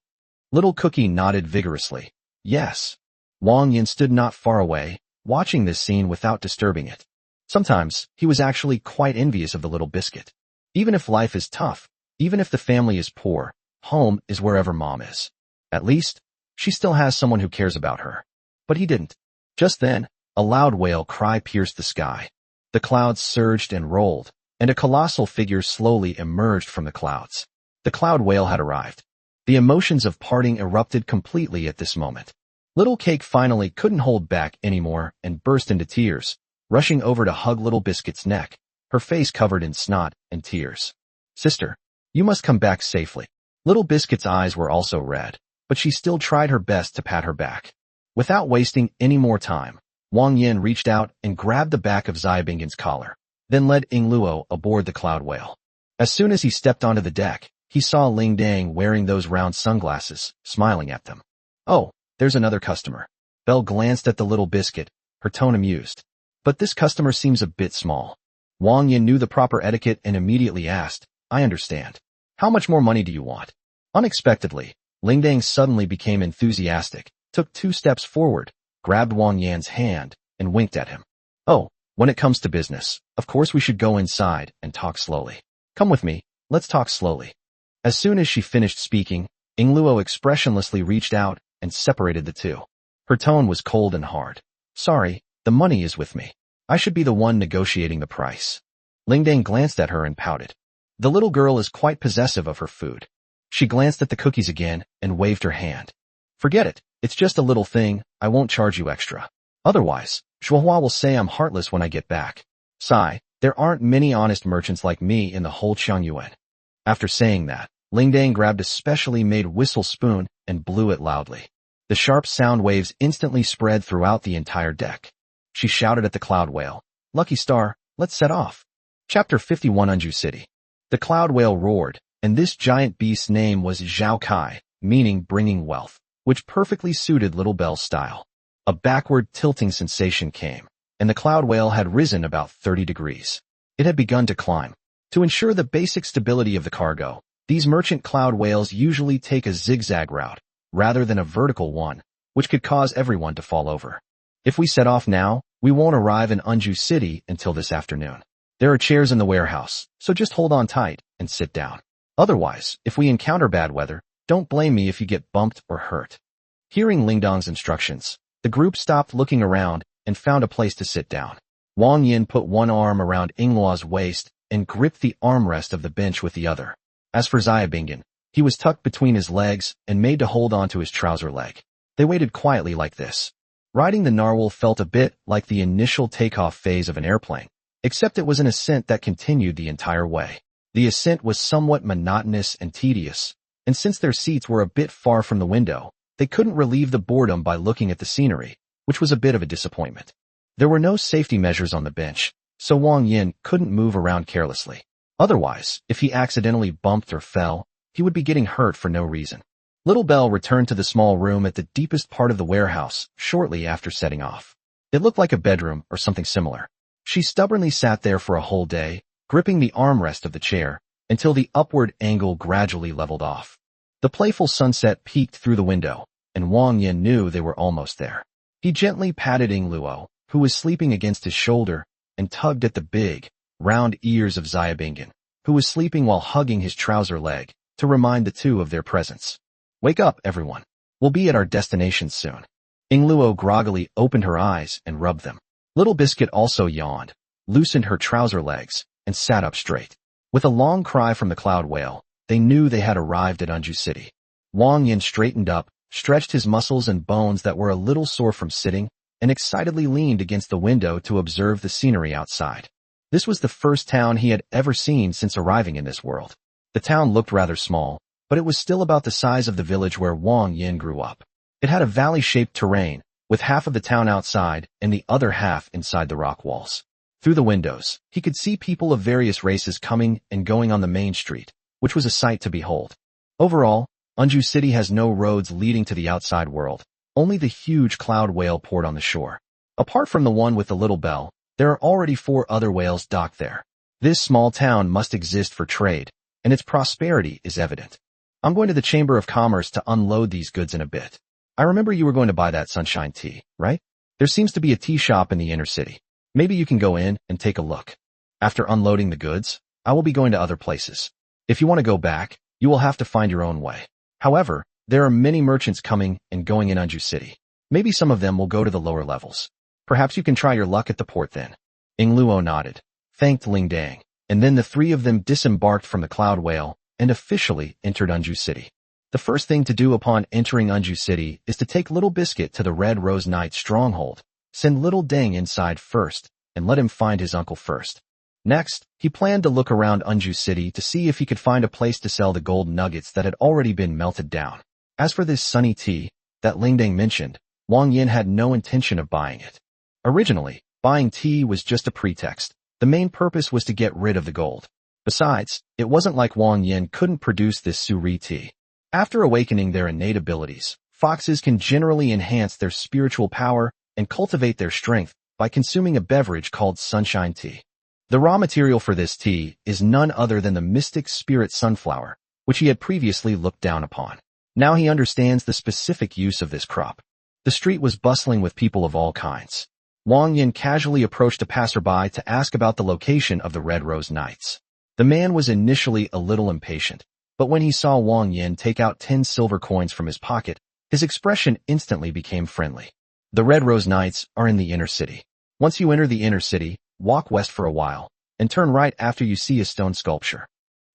Little Cookie nodded vigorously. Yes. Wang Yan stood not far away, watching this scene without disturbing it. Sometimes, he was actually quite envious of the little biscuit. Even if life is tough, even if the family is poor, home is wherever mom is. At least, she still has someone who cares about her. But he didn't. Just then, a loud wail cry pierced the sky. The clouds surged and rolled, and a colossal figure slowly emerged from the clouds. The cloud whale had arrived. The emotions of parting erupted completely at this moment. Little Cake finally couldn't hold back anymore and burst into tears, rushing over to hug Little Biscuit's neck, her face covered in snot and tears. Sister, you must come back safely. Little Biscuit's eyes were also red, but she still tried her best to pat her back. Without wasting any more time, Wang Yan reached out and grabbed the back of Xiaobingyan's collar, then led Ying Luo aboard the cloud whale. As soon as he stepped onto the deck, he saw Ling Dang wearing those round sunglasses, smiling at them. Oh, there's another customer. Belle glanced at the little biscuit, her tone amused. But this customer seems a bit small. Wang Yan knew the proper etiquette and immediately asked, I understand. How much more money do you want? Unexpectedly, Ling Dang suddenly became enthusiastic, took 2 steps forward, grabbed Wang Yan's hand, and winked at him. Oh, when it comes to business, of course we should go inside and talk slowly. Come with me, let's talk slowly. As soon as she finished speaking, Ying Luo expressionlessly reached out and separated the two. Her tone was cold and hard. Sorry, the money is with me. I should be the one negotiating the price. Ling Dang glanced at her and pouted. The little girl is quite possessive of her food. She glanced at the cookies again and waved her hand. Forget it, it's just a little thing, I won't charge you extra. Otherwise, Shuohua will say I'm heartless when I get back. Sigh, there aren't many honest merchants like me in the whole Changyuan. After saying that, Ling Dang grabbed a specially made whistle spoon and blew it loudly. The sharp sound waves instantly spread throughout the entire deck. She shouted at the cloud whale, Lucky Star, let's set off. Chapter 51 Anju City. The cloud whale roared, and this giant beast's name was Zhao Kai, meaning bringing wealth, which perfectly suited Little Belle's style. A backward tilting sensation came, and the cloud whale had risen about 30 degrees. It had begun to climb. To ensure the basic stability of the cargo, these merchant cloud whales usually take a zigzag route, rather than a vertical one, which could cause everyone to fall over. If we set off now, we won't arrive in Anju City until this afternoon. There are chairs in the warehouse, so just hold on tight and sit down. Otherwise, if we encounter bad weather, don't blame me if you get bumped or hurt. Hearing Ling Dang's instructions, the group stopped looking around and found a place to sit down. Wang Yan put one arm around Ying Luo's waist and gripped the armrest of the bench with the other. As for Xiaobingyan, he was tucked between his legs and made to hold on to his trouser leg. They waited quietly like this. Riding the narwhal felt a bit like the initial takeoff phase of an airplane, except it was an ascent that continued the entire way. The ascent was somewhat monotonous and tedious, and since their seats were a bit far from the window, they couldn't relieve the boredom by looking at the scenery, which was a bit of a disappointment. There were no safety measures on the bench, so Wang Yan couldn't move around carelessly. Otherwise, if he accidentally bumped or fell, he would be getting hurt for no reason. Little Belle returned to the small room at the deepest part of the warehouse shortly after setting off. It looked like a bedroom or something similar. She stubbornly sat there for a whole day, gripping the armrest of the chair, until the upward angle gradually leveled off. The playful sunset peeked through the window, and Wang Yan knew they were almost there. He gently patted Ying Luo, who was sleeping against his shoulder, and tugged at the big, round ears of Xiaobingyan, who was sleeping while hugging his trouser leg, to remind the two of their presence. Wake up, everyone. We'll be at our destination soon. Ying Luo groggily opened her eyes and rubbed them. Little Biscuit also yawned, loosened her trouser legs, and sat up straight. With a long cry from the cloud whale, they knew they had arrived at Anju City. Wang Yan straightened up, stretched his muscles and bones that were a little sore from sitting, and excitedly leaned against the window to observe the scenery outside. This was the first town he had ever seen since arriving in this world. The town looked rather small, but it was still about the size of the village where Wang Yan grew up. It had a valley-shaped terrain, with half of the town outside and the other half inside the rock walls. Through the windows, he could see people of various races coming and going on the main street, which was a sight to behold. Overall, Anju City has no roads leading to the outside world, only the huge cloud whale port on the shore. Apart from the one with the little bell, there are already 4 other whales docked there. This small town must exist for trade, and its prosperity is evident. I'm going to the Chamber of Commerce to unload these goods in a bit. I remember you were going to buy that sunshine tea, right? There seems to be a tea shop in the inner city. Maybe you can go in and take a look. After unloading the goods, I will be going to other places. If you want to go back, you will have to find your own way. However, there are many merchants coming and going in Anju City. Maybe some of them will go to the lower levels. Perhaps you can try your luck at the port then. Ing Luo nodded, thanked Ling Dang, and then the three of them disembarked from the Cloud Whale and officially entered Anju City. The first thing to do upon entering Anju City is to take Little Biscuit to the Red Rose Knight's stronghold. Send Little Dang inside first and let him find his uncle first. Next, he planned to look around Anju City to see if he could find a place to sell the gold nuggets that had already been melted down. As for this sunny tea that Ling Dang mentioned, Wang Yan had no intention of buying it. Originally, buying tea was just a pretext. The main purpose was to get rid of the gold. Besides, it wasn't like Wang Yan couldn't produce this suri tea. After awakening their innate abilities, foxes can generally enhance their spiritual power and cultivate their strength by consuming a beverage called sunshine tea. The raw material for this tea is none other than the mystic spirit sunflower, which he had previously looked down upon. Now he understands the specific use of this crop. The street was bustling with people of all kinds. Wang Yan casually approached a passerby to ask about the location of the Red Rose Knights. The man was initially a little impatient, but when he saw Wang Yan take out 10 silver coins from his pocket, his expression instantly became friendly. The Red Rose Knights are in the inner city. Once you enter the inner city, walk west for a while, and turn right after you see a stone sculpture.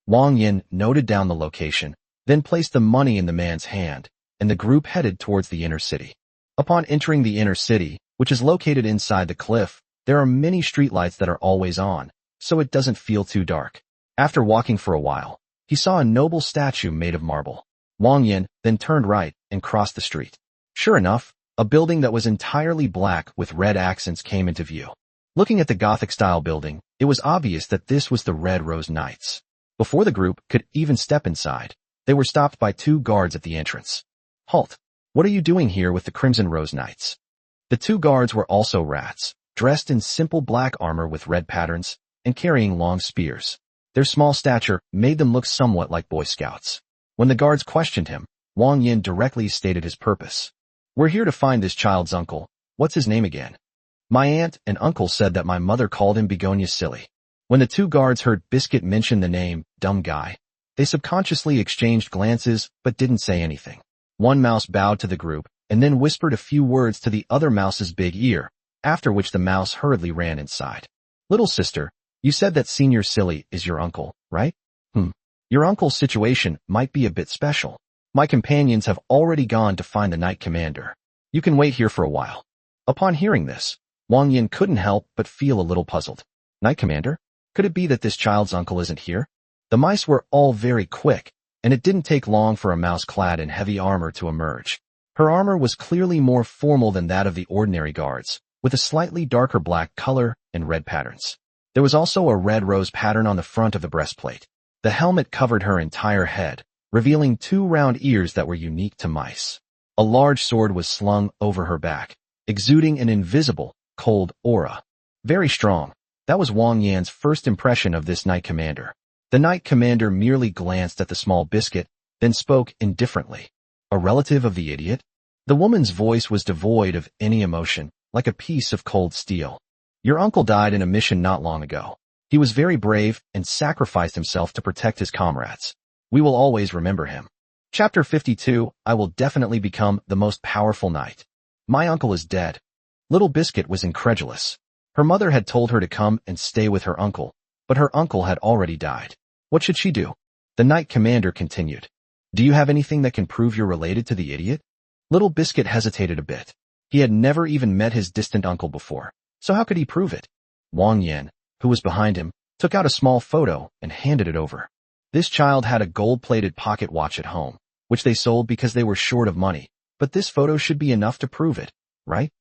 Wang Yan noted down the location, then placed the money in the man's hand, and the group headed towards the inner city. Upon entering the inner city, which is located inside the cliff, there are many streetlights that are always on, so it doesn't feel too dark. After walking for a while, he saw a noble statue made of marble. Wang Yan then turned right and crossed the street. Sure enough, a building that was entirely black with red accents came into view. Looking at the Gothic-style building, it was obvious that this was the Red Rose Knights. Before the group could even step inside, they were stopped by 2 guards at the entrance. Halt! What are you doing here with the Crimson Rose Knights? The 2 guards were also rats, dressed in simple black armor with red patterns, and carrying long spears. Their small stature made them look somewhat like Boy Scouts. When the guards questioned him, Wang Yan directly stated his purpose. We're here to find this child's uncle. What's his name again? My aunt and uncle said that my mother called him Begonia Silly. When the 2 guards heard Biscuit mention the name, Dumb Guy, they subconsciously exchanged glances but didn't say anything. One mouse bowed to the group and then whispered a few words to the other mouse's big ear, after which the mouse hurriedly ran inside. Little sister, you said that Senior Silly is your uncle, right? Your uncle's situation might be a bit special. My companions have already gone to find the Knight Commander. You can wait here for a while. Upon hearing this, Wang Yan couldn't help but feel a little puzzled. Knight Commander? Could it be that this child's uncle isn't here? The mice were all very quick, and it didn't take long for a mouse clad in heavy armor to emerge. Her armor was clearly more formal than that of the ordinary guards, with a slightly darker black color and red patterns. There was also a red rose pattern on the front of the breastplate. The helmet covered her entire head, revealing 2 round ears that were unique to mice. A large sword was slung over her back, exuding an invisible, cold aura. Very strong. That was Wang Yan's first impression of this Knight Commander. The Knight Commander merely glanced at the small Biscuit, then spoke indifferently. A relative of the idiot? The woman's voice was devoid of any emotion, like a piece of cold steel. Your uncle died in a mission not long ago. He was very brave and sacrificed himself to protect his comrades. We will always remember him. Chapter 52, I will definitely become the most powerful knight. My uncle is dead. Little Biscuit was incredulous. Her mother had told her to come and stay with her uncle, but her uncle had already died. What should she do? The Knight Commander continued. Do you have anything that can prove you're related to the idiot? Little Biscuit hesitated a bit. He had never even met his distant uncle before, so how could he prove it? Wang Yan, who was behind him, took out a small photo and handed it over. This child had a gold-plated pocket watch at home, which they sold because they were short of money, but this photo should be enough to prove it, right?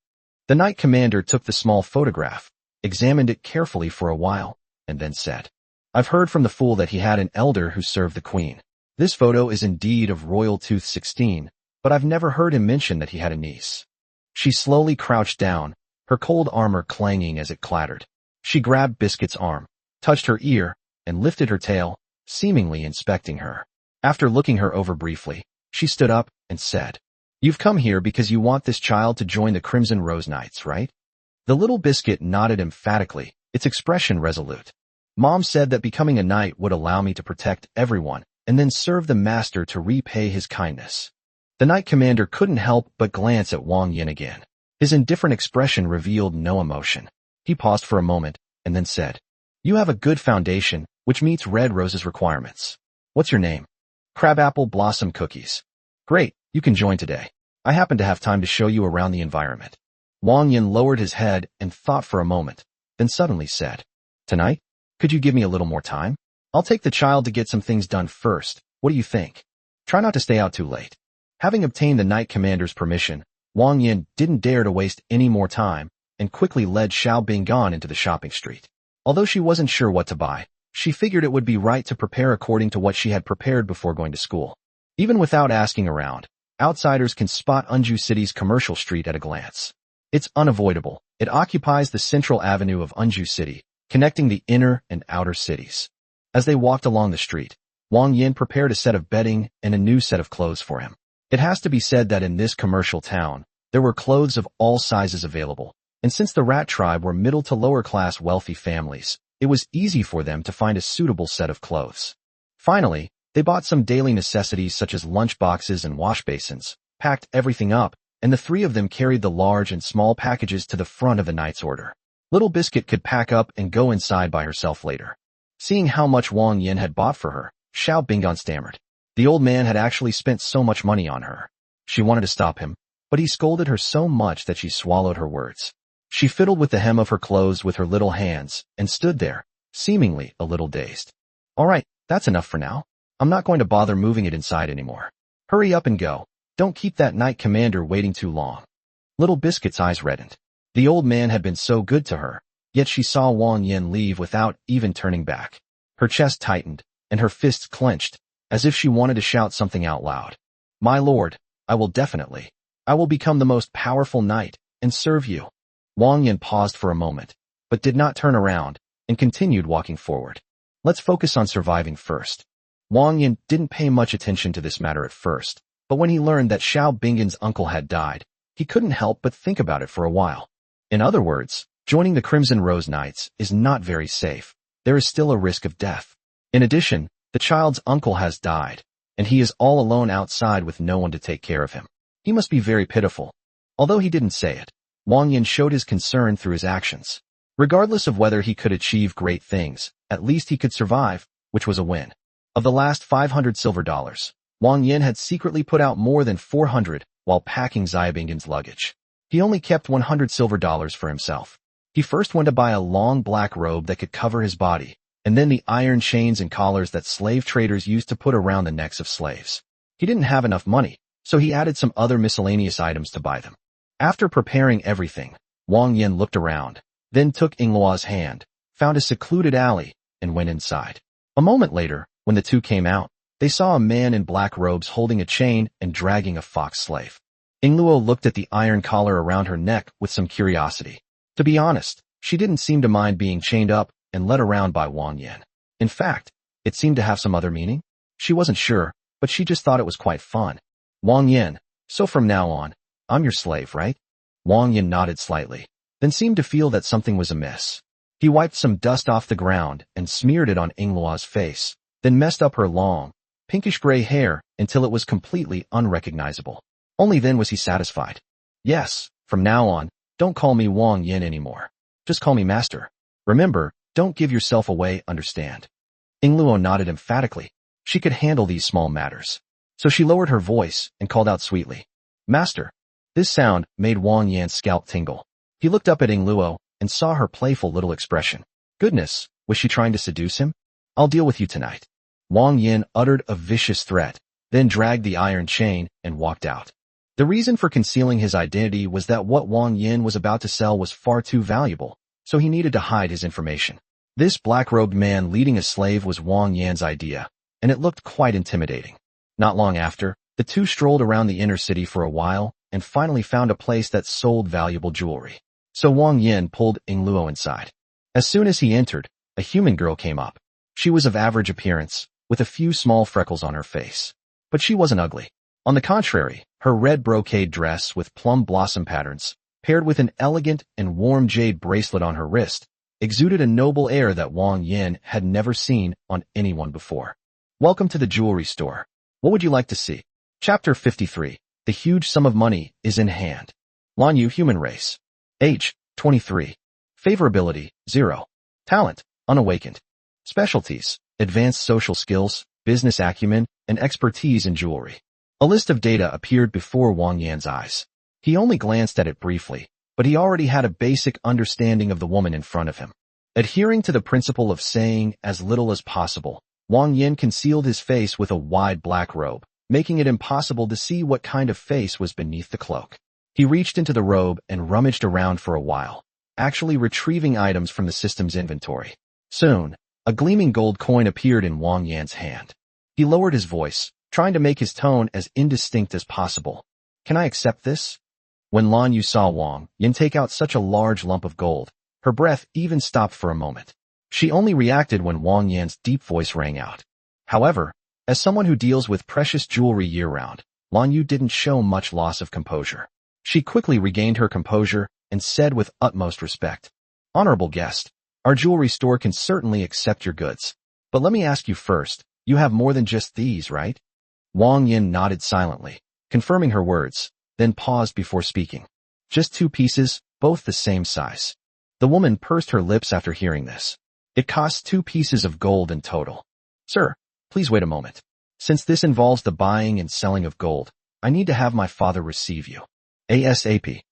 The Knight Commander took the small photograph, examined it carefully for a while, and then said, I've heard from the fool that he had an elder who served the queen. This photo is indeed of Royal Tooth 16, but I've never heard him mention that he had a niece. She slowly crouched down, her cold armor clanging as it clattered. She grabbed Biscuit's arm, touched her ear, and lifted her tail, seemingly inspecting her. After looking her over briefly, she stood up and said, "You've come here because you want this child to join the Crimson Rose Knights, right?" The little biscuit nodded emphatically, its expression resolute. "Mom said that becoming a knight would allow me to protect everyone and then serve the master to repay his kindness." The knight commander couldn't help but glance at Wang Yan again. His indifferent expression revealed no emotion. He paused for a moment and then said, "You have a good foundation, which meets Red Rose's requirements. What's your name?" "Crabapple Blossom Cookies." "Great, you can join today. I happen to have time to show you around the environment." Wang Yan lowered his head and thought for a moment, then suddenly said, "Tonight? Could you give me a little more time? I'll take the child to get some things done first. What do you think? Try not to stay out too late." Having obtained the knight commander's permission, Wang Yan didn't dare to waste any more time and quickly led Xiao Binggan into the shopping street. Although she wasn't sure what to buy, she figured it would be right to prepare according to what she had prepared before going to school. Even without asking around, outsiders can spot Unju City's commercial street at a glance. It's unavoidable. It occupies the central avenue of Unju City, connecting the inner and outer cities. As they walked along the street, Wang Yan prepared a set of bedding and a new set of clothes for him. It has to be said that in this commercial town, there were clothes of all sizes available, and since the rat tribe were middle to lower class wealthy families, it was easy for them to find a suitable set of clothes. Finally, they bought some daily necessities such as lunch boxes and wash basins, packed everything up, and the three of them carried the large and small packages to the front of the knight's order. Little Biscuit could pack up and go inside by herself later. Seeing how much Wang Yan had bought for her, Xiao Binggan stammered. The old man had actually spent so much money on her. She wanted to stop him, but he scolded her so much that she swallowed her words. She fiddled with the hem of her clothes with her little hands and stood there, seemingly a little dazed. "All right, that's enough for now. I'm not going to bother moving it inside anymore. Hurry up and go. Don't keep that knight commander waiting too long." Little Biscuit's eyes reddened. The old man had been so good to her, yet she saw Wang Yan leave without even turning back. Her chest tightened, and her fists clenched, as if she wanted to shout something out loud. "My lord, I will become the most powerful knight, and serve you." Wang Yan paused for a moment, but did not turn around, and continued walking forward. "Let's focus on surviving first." Wang Yan didn't pay much attention to this matter at first, but when he learned that Xiao Binggan's uncle had died, he couldn't help but think about it for a while. In other words, joining the Crimson Rose Knights is not very safe. There is still a risk of death. In addition, the child's uncle has died, and he is all alone outside with no one to take care of him. He must be very pitiful. Although he didn't say it, Wang Yan showed his concern through his actions. Regardless of whether he could achieve great things, at least he could survive, which was a win. Of the last 500 silver dollars, Wang Yan had secretly put out more than 400 while packing Xiaobinggan's luggage. He only kept 100 silver dollars for himself. He first went to buy a long black robe that could cover his body, and then the iron chains and collars that slave traders used to put around the necks of slaves. He didn't have enough money, so he added some other miscellaneous items to buy them. After preparing everything, Wang Yan looked around, then took Yingluo's hand, found a secluded alley, and went inside. A moment later, when the two came out, they saw a man in black robes holding a chain and dragging a fox slave. Yingluo looked at the iron collar around her neck with some curiosity. To be honest, she didn't seem to mind being chained up and led around by Wang Yan. In fact, it seemed to have some other meaning. She wasn't sure, but she just thought it was quite fun. "Wang Yan, so from now on, I'm your slave, right?" Wang Yan nodded slightly, then seemed to feel that something was amiss. He wiped some dust off the ground and smeared it on Yingluo's face, then messed up her long, pinkish-gray hair until it was completely unrecognizable. Only then was he satisfied. "Yes, from now on, don't call me Wang Yan anymore. Just call me master. Remember, don't give yourself away, understand?" Yingluo nodded emphatically. She could handle these small matters. So she lowered her voice and called out sweetly, "Master." This sound made Wang Yan's scalp tingle. He looked up at Yingluo and saw her playful little expression. Goodness, was she trying to seduce him? "I'll deal with you tonight." Wang Yan uttered a vicious threat, then dragged the iron chain and walked out. The reason for concealing his identity was that what Wang Yan was about to sell was far too valuable, so he needed to hide his information. This black-robed man leading a slave was Wang Yan's idea, and it looked quite intimidating. Not long after, the two strolled around the inner city for a while and finally found a place that sold valuable jewelry. So Wang Yan pulled Yingluo inside. As soon as he entered, a human girl came up. She was of average appearance, with a few small freckles on her face. But she wasn't ugly. On the contrary, her red brocade dress with plum blossom patterns, paired with an elegant and warm jade bracelet on her wrist, exuded a noble air that Wang Yan had never seen on anyone before. Welcome to the jewelry store. What would you like to see? Chapter 53. The huge sum of money is in hand. Lan Yu, human race. Age, 23. Favorability, 0. Talent, unawakened. Specialties, advanced social skills, business acumen, and expertise in jewelry. A list of data appeared before Wang Yan's eyes. He only glanced at it briefly, but he already had a basic understanding of the woman in front of him. Adhering to the principle of saying as little as possible, Wang Yan concealed his face with a wide black robe, making it impossible to see what kind of face was beneath the cloak. He reached into the robe and rummaged around for a while, actually retrieving items from the system's inventory. Soon, a gleaming gold coin appeared in Wang Yan's hand. He lowered his voice, trying to make his tone as indistinct as possible. Can I accept this? When Lan Yu saw Wang Yan take out such a large lump of gold, her breath even stopped for a moment. She only reacted when Wang Yan's deep voice rang out. However, as someone who deals with precious jewelry year-round, Lan Yu didn't show much loss of composure. She quickly regained her composure and said with utmost respect, "Honorable guest, our jewelry store can certainly accept your goods. But let me ask you first, you have more than just these, right?" Wang Yan nodded silently, confirming her words, then paused before speaking. "Just 2 pieces, both the same size." The woman pursed her lips after hearing this. "It costs 2 pieces of gold in total." "Sir, please wait a moment. Since this involves the buying and selling of gold, I need to have my father receive you ASAP.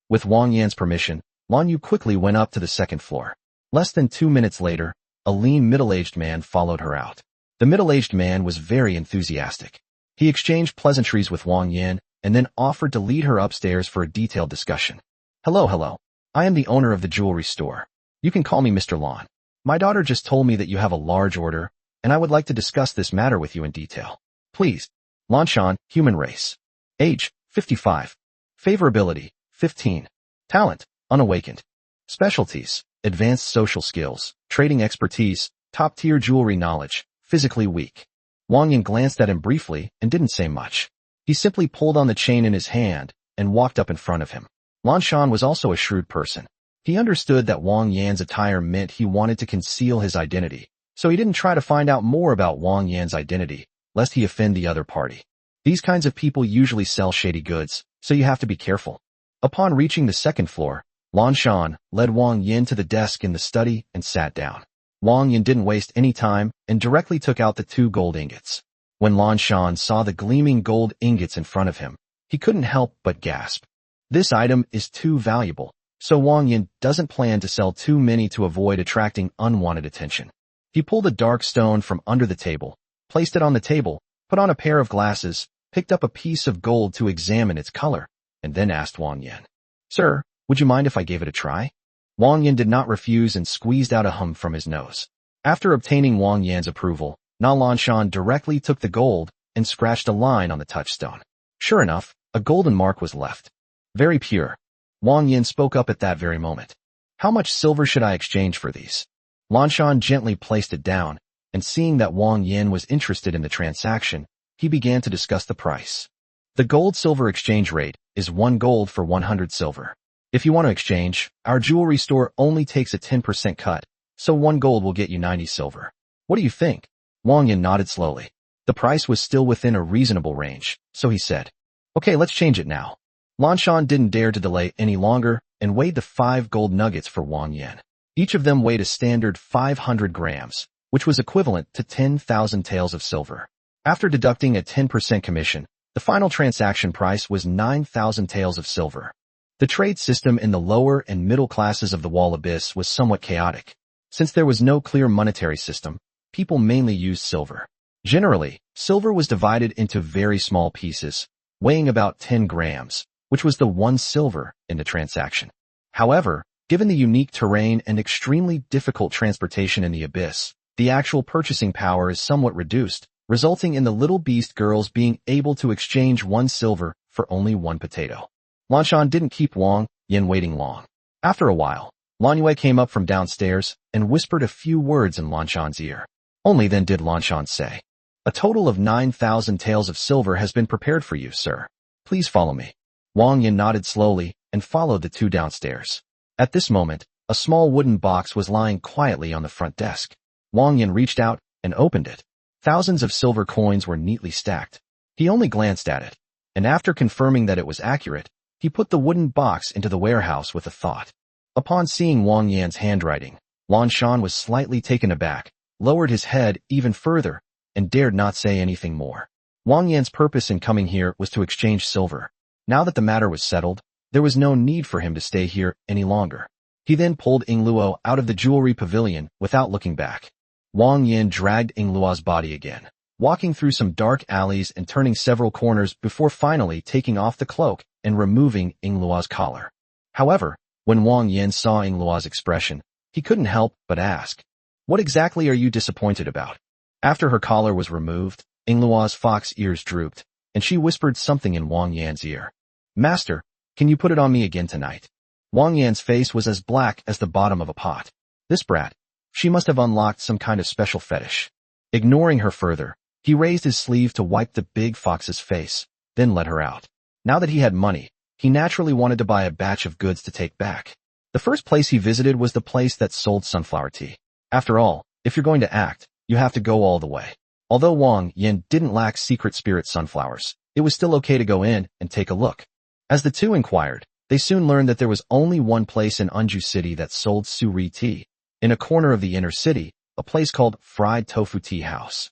With Wang Yan's permission, Lan Yu quickly went up to the second floor. Less than 2 minutes later, a lean middle-aged man followed her out. The middle-aged man was very enthusiastic. He exchanged pleasantries with Wang Yan and then offered to lead her upstairs for a detailed discussion. Hello. I am the owner of the jewelry store. You can call me Mr. Lan. My daughter just told me that you have a large order, and I would like to discuss this matter with you in detail. Please. Lan Shan, human race. Age, 55. Favorability, 15. Talent, unawakened. Specialties, advanced social skills, trading expertise, top-tier jewelry knowledge, physically weak. Wang Yan glanced at him briefly and didn't say much. He simply pulled on the chain in his hand and walked up in front of him. Lan Shan was also a shrewd person. He understood that Wang Yan's attire meant he wanted to conceal his identity, so he didn't try to find out more about Wang Yan's identity, lest he offend the other party. These kinds of people usually sell shady goods, so you have to be careful. Upon reaching the second floor, Lan Shan led Wang Yan to the desk in the study and sat down. Wang Yan didn't waste any time and directly took out the 2 gold ingots. When Lan Shan saw the gleaming gold ingots in front of him, he couldn't help but gasp. This item is too valuable, so Wang Yan doesn't plan to sell too many to avoid attracting unwanted attention. He pulled a dark stone from under the table, placed it on the table, put on a pair of glasses, picked up a piece of gold to examine its color, and then asked Wang Yan, "Sir, would you mind if I gave it a try?" Wang Yan did not refuse and squeezed out a hum from his nose. After obtaining Wang Yan's approval, Lan Shan directly took the gold and scratched a line on the touchstone. Sure enough, a golden mark was left. Very pure. Wang Yan spoke up at that very moment. "How much silver should I exchange for these?" Lan Shan gently placed it down, and seeing that Wang Yan was interested in the transaction, he began to discuss the price. The gold-silver exchange rate is 1 gold for 100 silver. If you want to exchange, our jewelry store only takes a 10% cut, so 1 gold will get you 90 silver. What do you think? Wang Yan nodded slowly. The price was still within a reasonable range, so he said, "Okay, let's change it now." Lan Shan didn't dare to delay any longer and weighed the 5 gold nuggets for Wang Yan. Each of them weighed a standard 500 grams, which was equivalent to 10,000 taels of silver. After deducting a 10% commission, the final transaction price was 9,000 taels of silver. The trade system in the lower and middle classes of the Wall Abyss was somewhat chaotic. Since there was no clear monetary system, people mainly used silver. Generally, silver was divided into very small pieces, weighing about 10 grams, which was the 1 silver in the transaction. However, given the unique terrain and extremely difficult transportation in the Abyss, the actual purchasing power is somewhat reduced, resulting in the little beast girls being able to exchange 1 silver for only 1 potato. Lan Shan didn't keep Wang Yan waiting long. After a while, Lan Yue came up from downstairs and whispered a few words in Lan Shan's ear. Only then did Lan Shan say, A total of 9,000 taels of silver has been prepared for you, sir. Please follow me. Wang Yan nodded slowly and followed the two downstairs. At this moment, a small wooden box was lying quietly on the front desk. Wang Yan reached out and opened it. Thousands of silver coins were neatly stacked. He only glanced at it, and after confirming that it was accurate, he put the wooden box into the warehouse with a thought. Upon seeing Wang Yan's handwriting, Lan Shan was slightly taken aback, lowered his head even further, and dared not say anything more. Wang Yan's purpose in coming here was to exchange silver. Now that the matter was settled, there was no need for him to stay here any longer. He then pulled Yingluo out of the jewelry pavilion without looking back. Wang Yan dragged Yingluo's body again, walking through some dark alleys and turning several corners before finally taking off the cloak and removing Yingluo's collar. However, when Wang Yan saw Yingluo's expression, he couldn't help but ask, "What exactly are you disappointed about?" After her collar was removed, Yingluo's fox ears drooped, and she whispered something in Wang Yan's ear. "Master, can you put it on me again tonight?" Wang Yan's face was as black as the bottom of a pot. This brat, she must have unlocked some kind of special fetish. Ignoring her further, he raised his sleeve to wipe the big fox's face, then let her out. Now that he had money, he naturally wanted to buy a batch of goods to take back. The first place he visited was the place that sold sunflower tea. After all, if you're going to act, you have to go all the way. Although Wang Yan didn't lack secret spirit sunflowers, it was still okay to go in and take a look. As the two inquired, they soon learned that there was only one place in Unju City that sold suri tea. In a corner of the inner city, a place called Fried Tofu Tea House.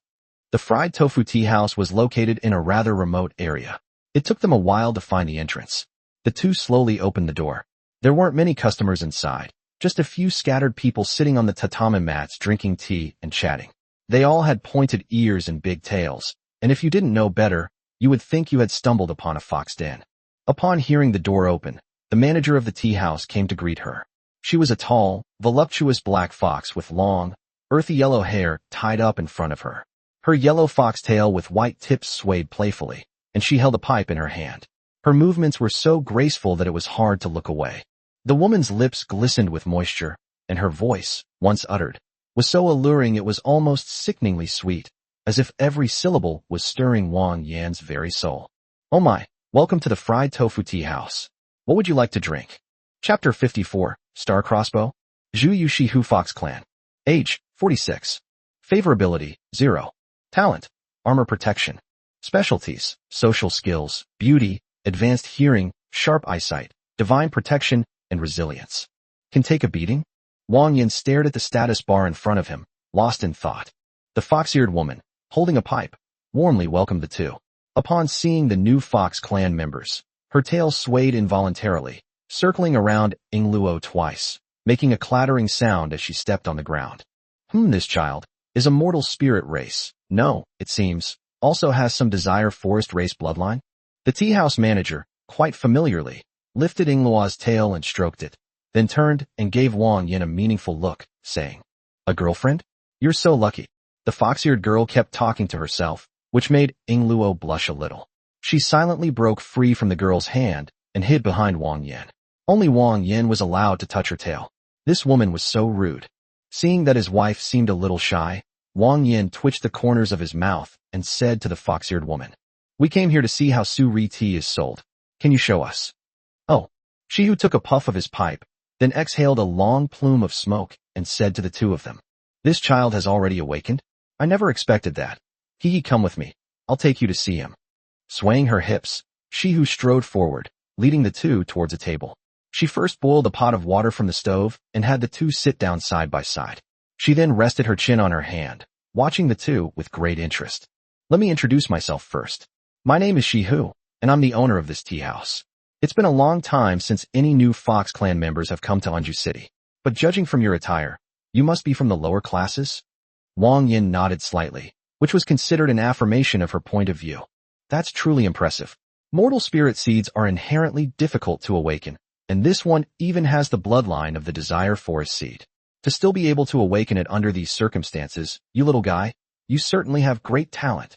The Fried Tofu Tea House was located in a rather remote area. It took them a while to find the entrance. The two slowly opened the door. There weren't many customers inside, just a few scattered people sitting on the tatami mats drinking tea and chatting. They all had pointed ears and big tails, and if you didn't know better, you would think you had stumbled upon a fox den. Upon hearing the door open, the manager of the tea house came to greet her. She was a tall, voluptuous black fox with long, earthy yellow hair tied up in front of her. Her yellow fox tail with white tips swayed playfully, and she held a pipe in her hand. Her movements were so graceful that it was hard to look away. The woman's lips glistened with moisture, and her voice, once uttered, was so alluring it was almost sickeningly sweet, as if every syllable was stirring Wang Yan's very soul. "Oh my, welcome to the Fried Tofu Tea House. What would you like to drink?" Chapter 54, Star Crossbow. Zhu Yushihu Fox Clan. Age, 46. Favorability, 0. Talent, armor protection. Specialties, social skills, beauty, advanced hearing, sharp eyesight, divine protection, and resilience. Can take a beating? Wang Yan stared at the status bar in front of him, lost in thought. The fox-eared woman, holding a pipe, warmly welcomed the two. Upon seeing the new Fox clan members, her tail swayed involuntarily, circling around Yingluo twice, making a clattering sound as she stepped on the ground. This child is a mortal spirit race. No, it seems, also has some desire forest race bloodline. The tea house manager, quite familiarly, lifted Yingluo's tail and stroked it, then turned and gave Wang Yan a meaningful look, saying, "A girlfriend? You're so lucky." The fox-eared girl kept talking to herself, which made Yingluo blush a little. She silently broke free from the girl's hand and hid behind Wang Yan. Only Wang Yan was allowed to touch her tail. This woman was so rude. Seeing that his wife seemed a little shy, Wang Yan twitched the corners of his mouth and said to the fox-eared woman, "We came here to see how suri tea is sold. Can you show us?" "Oh." She who took a puff of his pipe, then exhaled a long plume of smoke and said to the two of them, "This child has already awakened? I never expected that. Come with me. I'll take you to see him." Swaying her hips, she who strode forward, leading the two towards a table. She first boiled a pot of water from the stove and had the two sit down side by side. She then rested her chin on her hand, watching the two with great interest. "Let me introduce myself first. My name is Shihu, and I'm the owner of this tea house. It's been a long time since any new Fox clan members have come to Unju City, but judging from your attire, you must be from the lower classes?" Wang Yan nodded slightly, which was considered an affirmation of her point of view. "That's truly impressive. Mortal spirit seeds are inherently difficult to awaken, and this one even has the bloodline of the desire forest seed. To still be able to awaken it under these circumstances, you little guy, you certainly have great talent."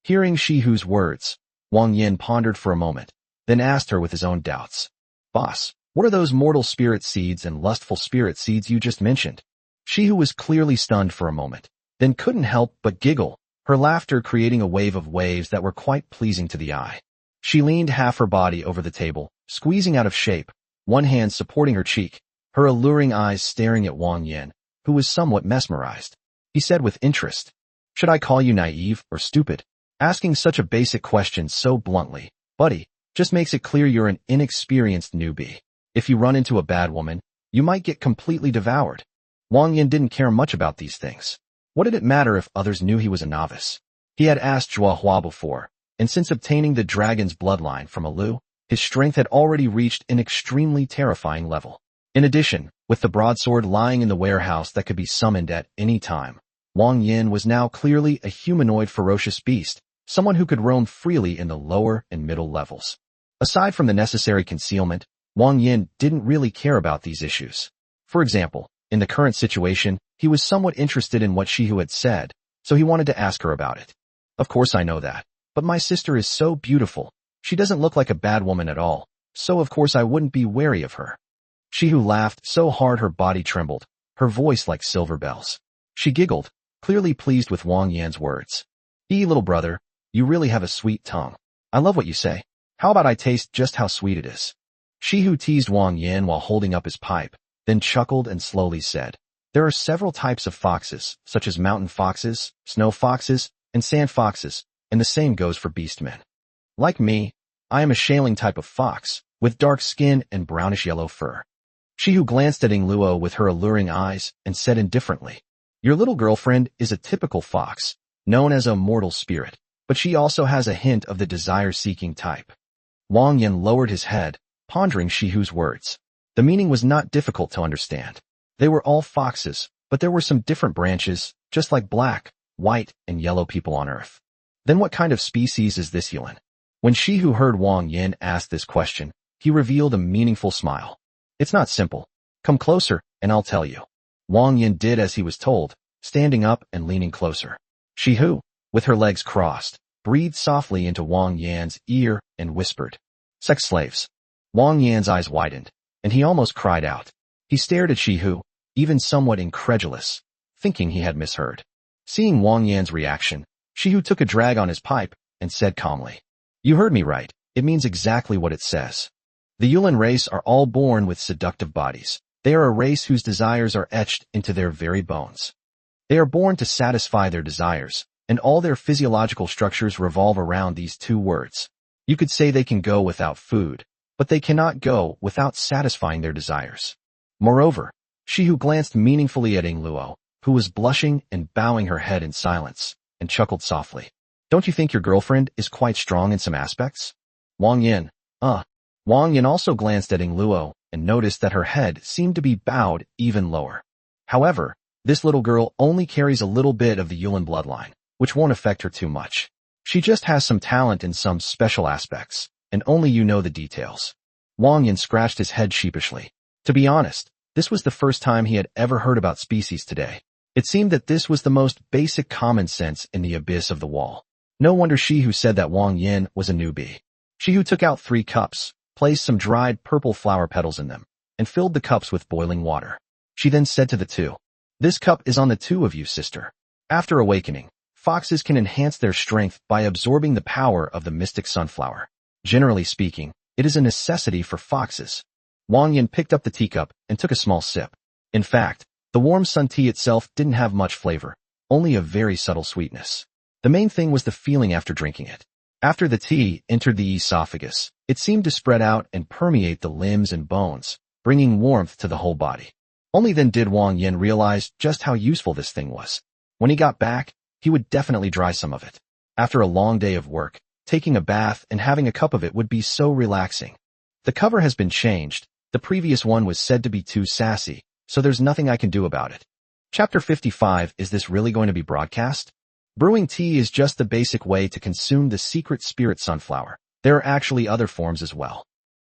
Hearing Shihu's words, Wang Yan pondered for a moment, then asked her with his own doubts, "Boss, what are those mortal spirit seeds and lustful spirit seeds you just mentioned?" Shihu was clearly stunned for a moment, then couldn't help but giggle, her laughter creating a wave of waves that were quite pleasing to the eye. She leaned half her body over the table, squeezing out of shape, one hand supporting her cheek, her alluring eyes staring at Wang Yan, who was somewhat mesmerized. He said with interest, "Should I call you naive or stupid? Asking such a basic question so bluntly, buddy, just makes it clear you're an inexperienced newbie. If you run into a bad woman, you might get completely devoured." Wang Yan didn't care much about these things. What did it matter if others knew he was a novice? He had asked Zhua Hua before, and since obtaining the dragon's bloodline from Alu, his strength had already reached an extremely terrifying level. In addition, with the broadsword lying in the warehouse that could be summoned at any time, Wang Yan was now clearly a humanoid ferocious beast, someone who could roam freely in the lower and middle levels. Aside from the necessary concealment, Wang Yan didn't really care about these issues. For example, in the current situation, he was somewhat interested in what Shihu had said, so he wanted to ask her about it. "Of course I know that, but my sister is so beautiful. She doesn't look like a bad woman at all, so of course I wouldn't be wary of her." Shihu laughed so hard her body trembled, her voice like silver bells. She giggled, clearly pleased with Wang Yan's words. Little brother, you really have a sweet tongue. I love what you say. How about I taste just how sweet it is?" Shihu teased Wang Yan while holding up his pipe, then chuckled and slowly said, "There are several types of foxes, such as mountain foxes, snow foxes, and sand foxes, and the same goes for beastmen. Like me, I am a shaling type of fox, with dark skin and brownish-yellow fur." Shihu glanced at Ing Luo with her alluring eyes and said indifferently, "Your little girlfriend is a typical fox, known as a mortal spirit, but she also has a hint of the desire-seeking type." Wang Yan lowered his head, pondering Shihu's words. The meaning was not difficult to understand. They were all foxes, but there were some different branches, just like black, white, and yellow people on Earth. Then what kind of species is this Yulin? When Shihu heard Wang Yan ask this question, he revealed a meaningful smile. "It's not simple. Come closer, and I'll tell you." Wang Yan did as he was told, standing up and leaning closer. Shihu, with her legs crossed, breathed softly into Wang Yan's ear and whispered, "Sex slaves." Wang Yan's eyes widened, and he almost cried out. He stared at Shihu, even somewhat incredulous, thinking he had misheard. Seeing Wang Yan's reaction, Shihu took a drag on his pipe and said calmly, "You heard me right. It means exactly what it says. The Yulin race are all born with seductive bodies. They are a race whose desires are etched into their very bones. They are born to satisfy their desires, and all their physiological structures revolve around these two words. You could say they can go without food, but they cannot go without satisfying their desires." Moreover, Shihu glanced meaningfully at Ing Luo, who was blushing and bowing her head in silence, and chuckled softly. "Don't you think your girlfriend is quite strong in some aspects?" Wang Yan, Wang Yan also glanced at Ing Luo and noticed that her head seemed to be bowed even lower. However, this little girl only carries a little bit of the Yulin bloodline, which won't affect her too much. She just has some talent in some special aspects, and only you know the details. Wang Yan scratched his head sheepishly. To be honest, this was the first time he had ever heard about species today. It seemed that this was the most basic common sense in the abyss of the wall. No wonder Shihu said that Wang Yan was a newbie. Shihu took out 3 cups, placed some dried purple flower petals in them, and filled the cups with boiling water. She then said to the 2, "This cup is on the 2 of you, sister." After awakening, foxes can enhance their strength by absorbing the power of the mystic sunflower. Generally speaking, it is a necessity for foxes. Wang Yan picked up the teacup and took a small sip. In fact, the warm sun tea itself didn't have much flavor, only a very subtle sweetness. The main thing was the feeling after drinking it. After the tea entered the esophagus, it seemed to spread out and permeate the limbs and bones, bringing warmth to the whole body. Only then did Wang Yan realize just how useful this thing was. When he got back, he would definitely try some of it. After a long day of work, taking a bath and having a cup of it would be so relaxing. The cover has been changed. The previous one was said to be too sassy, so there's nothing I can do about it. Chapter 55. Is this really going to be broadcast? Brewing tea is just the basic way to consume the secret spirit sunflower. There are actually other forms as well.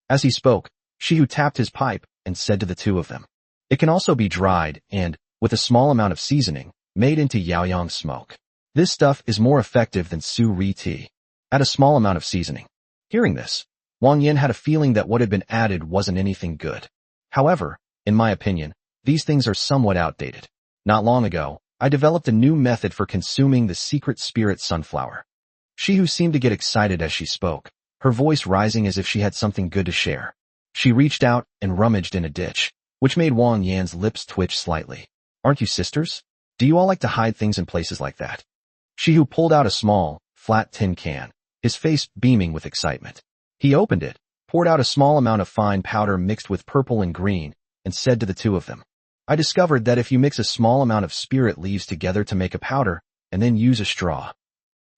As he spoke, Shihu tapped his pipe and said to the 2 of them, "It can also be dried and, with a small amount of seasoning, made into yaoyang smoke. This stuff is more effective than su-ri tea. Add a small amount of seasoning." Hearing this, Wang Yan had a feeling that what had been added wasn't anything good. However, in my opinion, these things are somewhat outdated. Not long ago, I developed a new method for consuming the secret spirit sunflower. Shihu seemed to get excited as she spoke, her voice rising as if she had something good to share. She reached out and rummaged in a ditch, which made Wang Yan's lips twitch slightly. Aren't you sisters? Do you all like to hide things in places like that? Shihu pulled out a small, flat tin can, his face beaming with excitement. He opened it, poured out a small amount of fine powder mixed with purple and green, and said to the two of them, I discovered that if you mix a small amount of spirit leaves together to make a powder, and then use a straw.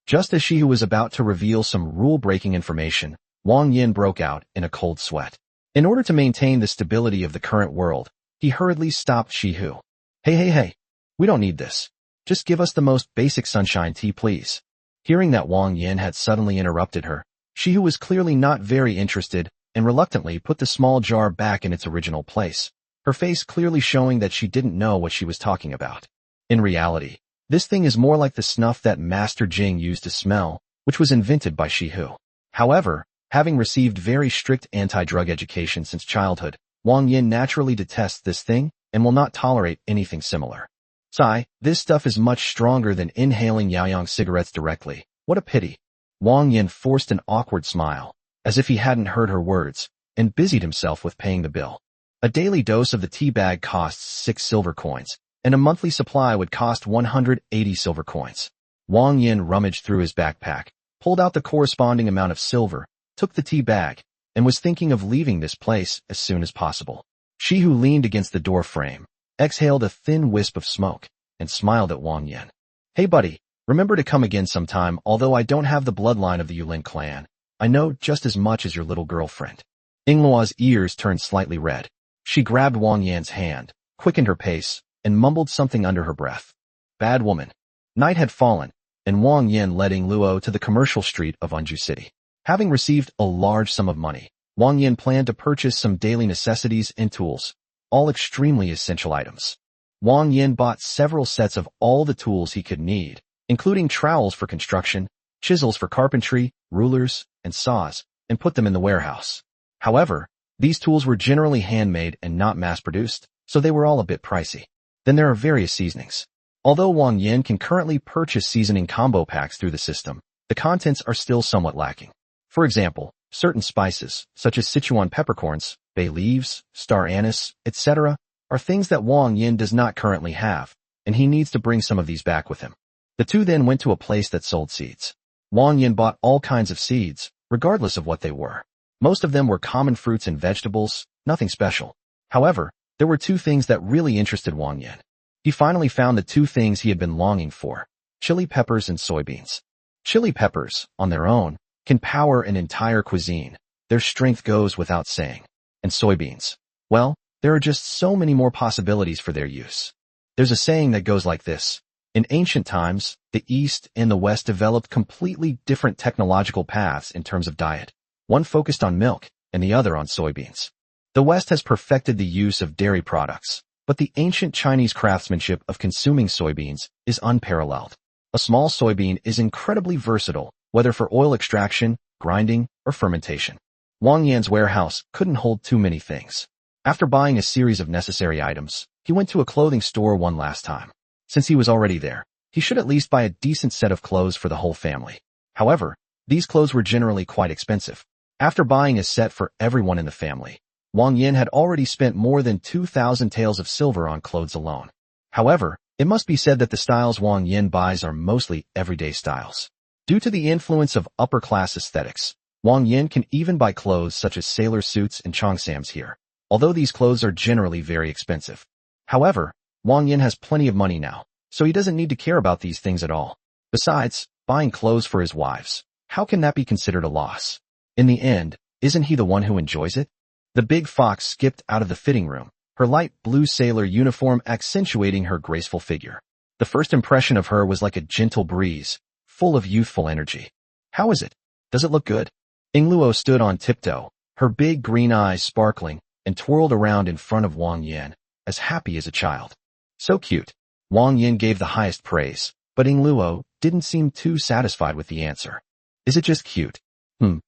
Just as Shihu was about to reveal some rule-breaking information, Wang Yan broke out in a cold sweat. In order to maintain the stability of the current world, he hurriedly stopped Shihu. Hey, we don't need this. Just give us the most basic sunshine tea, please. Hearing that Wang Yan had suddenly interrupted her, Shihu was clearly not very interested and reluctantly put the small jar back in its original place, her face clearly showing that she didn't know what she was talking about. In reality, this thing is more like the snuff that Master Jing used to smell, which was invented by Shihu. However, having received very strict anti-drug education since childhood, Wang Yan naturally detests this thing and will not tolerate anything similar. Sigh, this stuff is much stronger than inhaling Yaoyang cigarettes directly. What a pity. Wang Yan forced an awkward smile, as if he hadn't heard her words, and busied himself with paying the bill. A daily dose of the tea bag costs 6 silver coins, and a monthly supply would cost 180 silver coins. Wang Yan rummaged through his backpack, pulled out the corresponding amount of silver, took the tea bag, and was thinking of leaving this place as soon as possible. Shihu leaned against the door frame, exhaled a thin wisp of smoke, and smiled at Wang Yan. Hey buddy, remember to come again sometime. Although I don't have the bloodline of the Yulin clan, I know just as much as your little girlfriend. Yingluo's ears turned slightly red. She grabbed Wang Yan's hand, quickened her pace, and mumbled something under her breath. Bad woman. Night had fallen, and Wang Yan led Yingluo to the commercial street of Anju City. Having received a large sum of money, Wang Yan planned to purchase some daily necessities and tools, all extremely essential items. Wang Yan bought several sets of all the tools he could need, including trowels for construction, chisels for carpentry, rulers, and saws, and put them in the warehouse. However, these tools were generally handmade and not mass-produced, so they were all a bit pricey. Then there are various seasonings. Although Wang Yan can currently purchase seasoning combo packs through the system, the contents are still somewhat lacking. For example, certain spices, such as Sichuan peppercorns, bay leaves, star anise, etc., are things that Wang Yan does not currently have, and he needs to bring some of these back with him. The two then went to a place that sold seeds. Wang Yan bought all kinds of seeds, regardless of what they were. Most of them were common fruits and vegetables, nothing special. However, there were two things that really interested Wang Yan. He finally found the two things he had been longing for: chili peppers and soybeans. Chili peppers, on their own, can power an entire cuisine. Their strength goes without saying. And soybeans, well, there are just so many more possibilities for their use. There's a saying that goes like this: in ancient times, the East and the West developed completely different technological paths in terms of diet. One focused on milk, and the other on soybeans. The West has perfected the use of dairy products, but the ancient Chinese craftsmanship of consuming soybeans is unparalleled. A small soybean is incredibly versatile, whether for oil extraction, grinding, or fermentation. Wang Yan's warehouse couldn't hold too many things. After buying a series of necessary items, he went to a clothing store one last time. Since he was already there, he should at least buy a decent set of clothes for the whole family. However, these clothes were generally quite expensive. After buying a set for everyone in the family, Wang Yan had already spent more than 2,000 taels of silver on clothes alone. However, it must be said that the styles Wang Yan buys are mostly everyday styles. Due to the influence of upper-class aesthetics, Wang Yan can even buy clothes such as sailor suits and cheongsams here, although these clothes are generally very expensive. However, Wang Yan has plenty of money now, so he doesn't need to care about these things at all. Besides, buying clothes for his wives, how can that be considered a loss? In the end, isn't he the one who enjoys it? The big fox skipped out of the fitting room, her light blue sailor uniform accentuating her graceful figure. The first impression of her was like a gentle breeze, full of youthful energy. How is it? Does it look good? Yingluo stood on tiptoe, her big green eyes sparkling, and twirled around in front of Wang Yan, as happy as a child. So cute. Wang Yan gave the highest praise, but Yingluo didn't seem too satisfied with the answer. Is it just cute?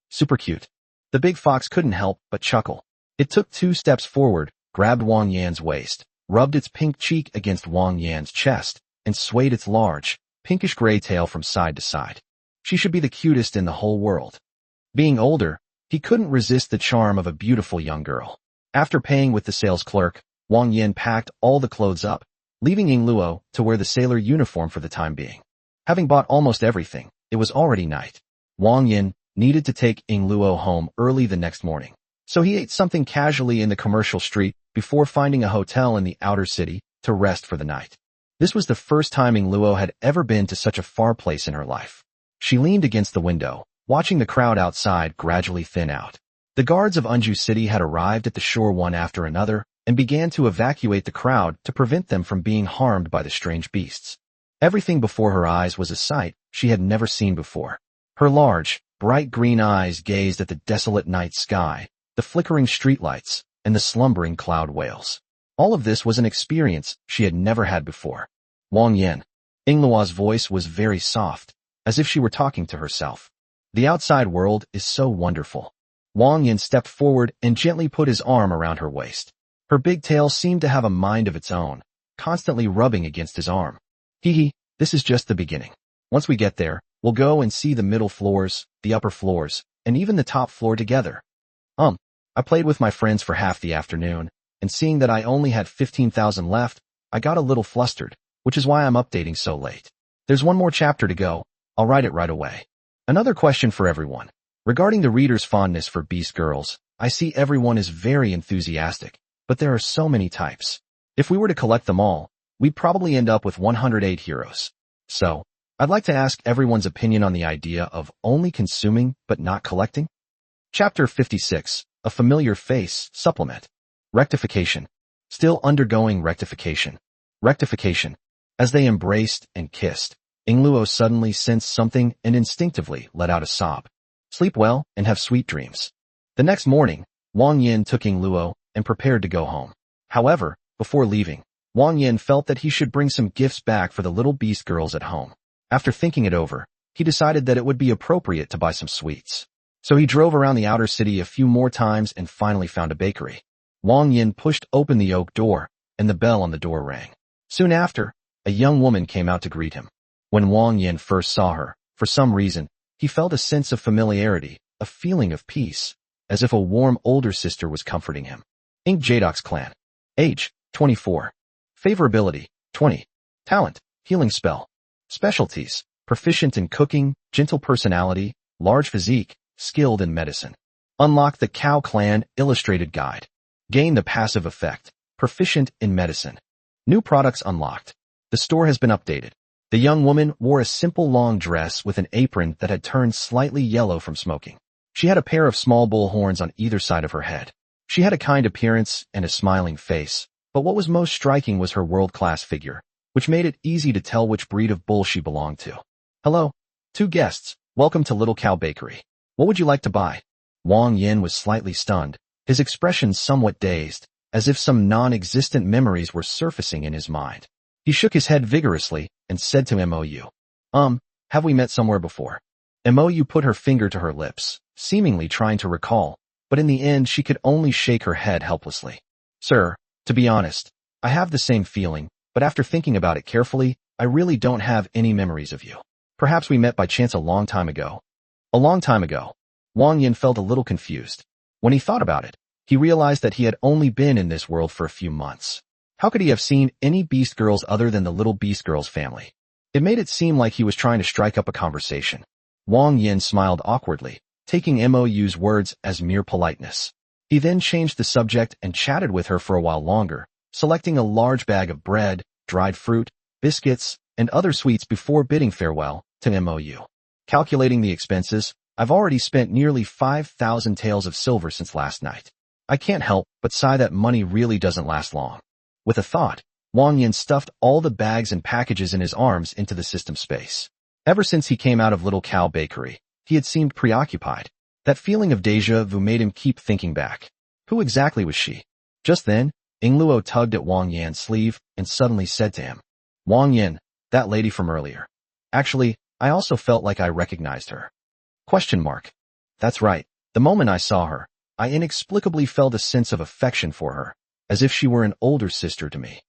Super cute. The big fox couldn't help but chuckle. It took 2 steps forward, grabbed Wang Yan's waist, rubbed its pink cheek against Wang Yan's chest, and swayed its large, pinkish-gray tail from side to side. She should be the cutest in the whole world. Being older, he couldn't resist the charm of a beautiful young girl. After paying with the sales clerk, Wang Yan packed all the clothes up, leaving Ying Luo to wear the sailor uniform for the time being. Having bought almost everything, it was already night. Wang Yan needed to take Ying Luo home early the next morning, so he ate something casually in the commercial street before finding a hotel in the outer city to rest for the night. This was the first time Ying Luo had ever been to such a far place in her life. She leaned against the window, watching the crowd outside gradually thin out. The guards of Unju City had arrived at the shore one after another and began to evacuate the crowd to prevent them from being harmed by the strange beasts. Everything before her eyes was a sight she had never seen before. Her large, bright green eyes gazed at the desolate night sky, the flickering streetlights, and the slumbering cloud whales. All of this was an experience she had never had before. Wang Yan. Ying Luo's voice was very soft, as if she were talking to herself. The outside world is so wonderful. Wang Yan stepped forward and gently put his arm around her waist. Her big tail seemed to have a mind of its own, constantly rubbing against his arm. Hee, this is just the beginning. Once we get there, we'll go and see the middle floors, the upper floors, and even the top floor together. I played with my friends for half the afternoon, and seeing that I only had 15,000 left, I got a little flustered, which is why I'm updating so late. There's one more chapter to go. I'll write it right away. Another question for everyone. Regarding the reader's fondness for beast girls, I see everyone is very enthusiastic, but there are so many types. If we were to collect them all, we'd probably end up with 108 heroes. So, I'd like to ask everyone's opinion on the idea of only consuming but not collecting. Chapter 56, A Familiar Face, Supplement. Rectification. Still undergoing rectification. Rectification. As they embraced and kissed, Ying Luo suddenly sensed something and instinctively let out a sob. Sleep well and have sweet dreams. The next morning, Wang Yan took Ying Luo and prepared to go home. However, before leaving, Wang Yan felt that he should bring some gifts back for the little beast girls at home. After thinking it over, he decided that it would be appropriate to buy some sweets. So he drove around the outer city a few more times and finally found a bakery. Wang Yan pushed open the oak door, and the bell on the door rang. Soon after, a young woman came out to greet him. When Wang Yan first saw her, for some reason, he felt a sense of familiarity, a feeling of peace, as if a warm older sister was comforting him. Ink Jadox Clan. Age, 24. Favorability, 20. Talent, healing spell. Specialties, proficient in cooking, gentle personality, large physique, skilled in medicine. Unlock the Cow Clan Illustrated Guide. Gain the passive effect, proficient in medicine. New products unlocked. The store has been updated. The young woman wore a simple long dress with an apron that had turned slightly yellow from smoking. She had a pair of small bull horns on either side of her head. She had a kind appearance and a smiling face, but what was most striking was her world-class figure, which made it easy to tell which breed of bull she belonged to. Hello, two guests. Welcome to Little Cow Bakery. What would you like to buy? Wang Yan was slightly stunned, his expression somewhat dazed, as if some non-existent memories were surfacing in his mind. He shook his head vigorously and said to Mou, have we met somewhere before? Mou put her finger to her lips, seemingly trying to recall, but in the end she could only shake her head helplessly. Sir, to be honest, I have the same feeling, but after thinking about it carefully, I really don't have any memories of you. Perhaps we met by chance a long time ago. A long time ago. Wang Yan felt a little confused. When he thought about it, he realized that he had only been in this world for a few months. How could he have seen any beast girls other than the little beast girls family? It made it seem like he was trying to strike up a conversation. Wang Yan smiled awkwardly, taking Mou's words as mere politeness. He then changed the subject and chatted with her for a while longer, selecting a large bag of bread, dried fruit, biscuits, and other sweets before bidding farewell to Mou. Calculating the expenses, I've already spent nearly 5,000 taels of silver since last night. I can't help but sigh that money really doesn't last long. With a thought, Wang Yan stuffed all the bags and packages in his arms into the system space. Ever since he came out of Little Cow Bakery, he had seemed preoccupied. That feeling of déjà vu made him keep thinking back. Who exactly was she? Just then, Ying Luo tugged at Wang Yan's sleeve and suddenly said to him, Wang Yan, that lady from earlier. Actually, I also felt like I recognized her. Question mark. That's right. The moment I saw her, I inexplicably felt a sense of affection for her, as if she were an older sister to me.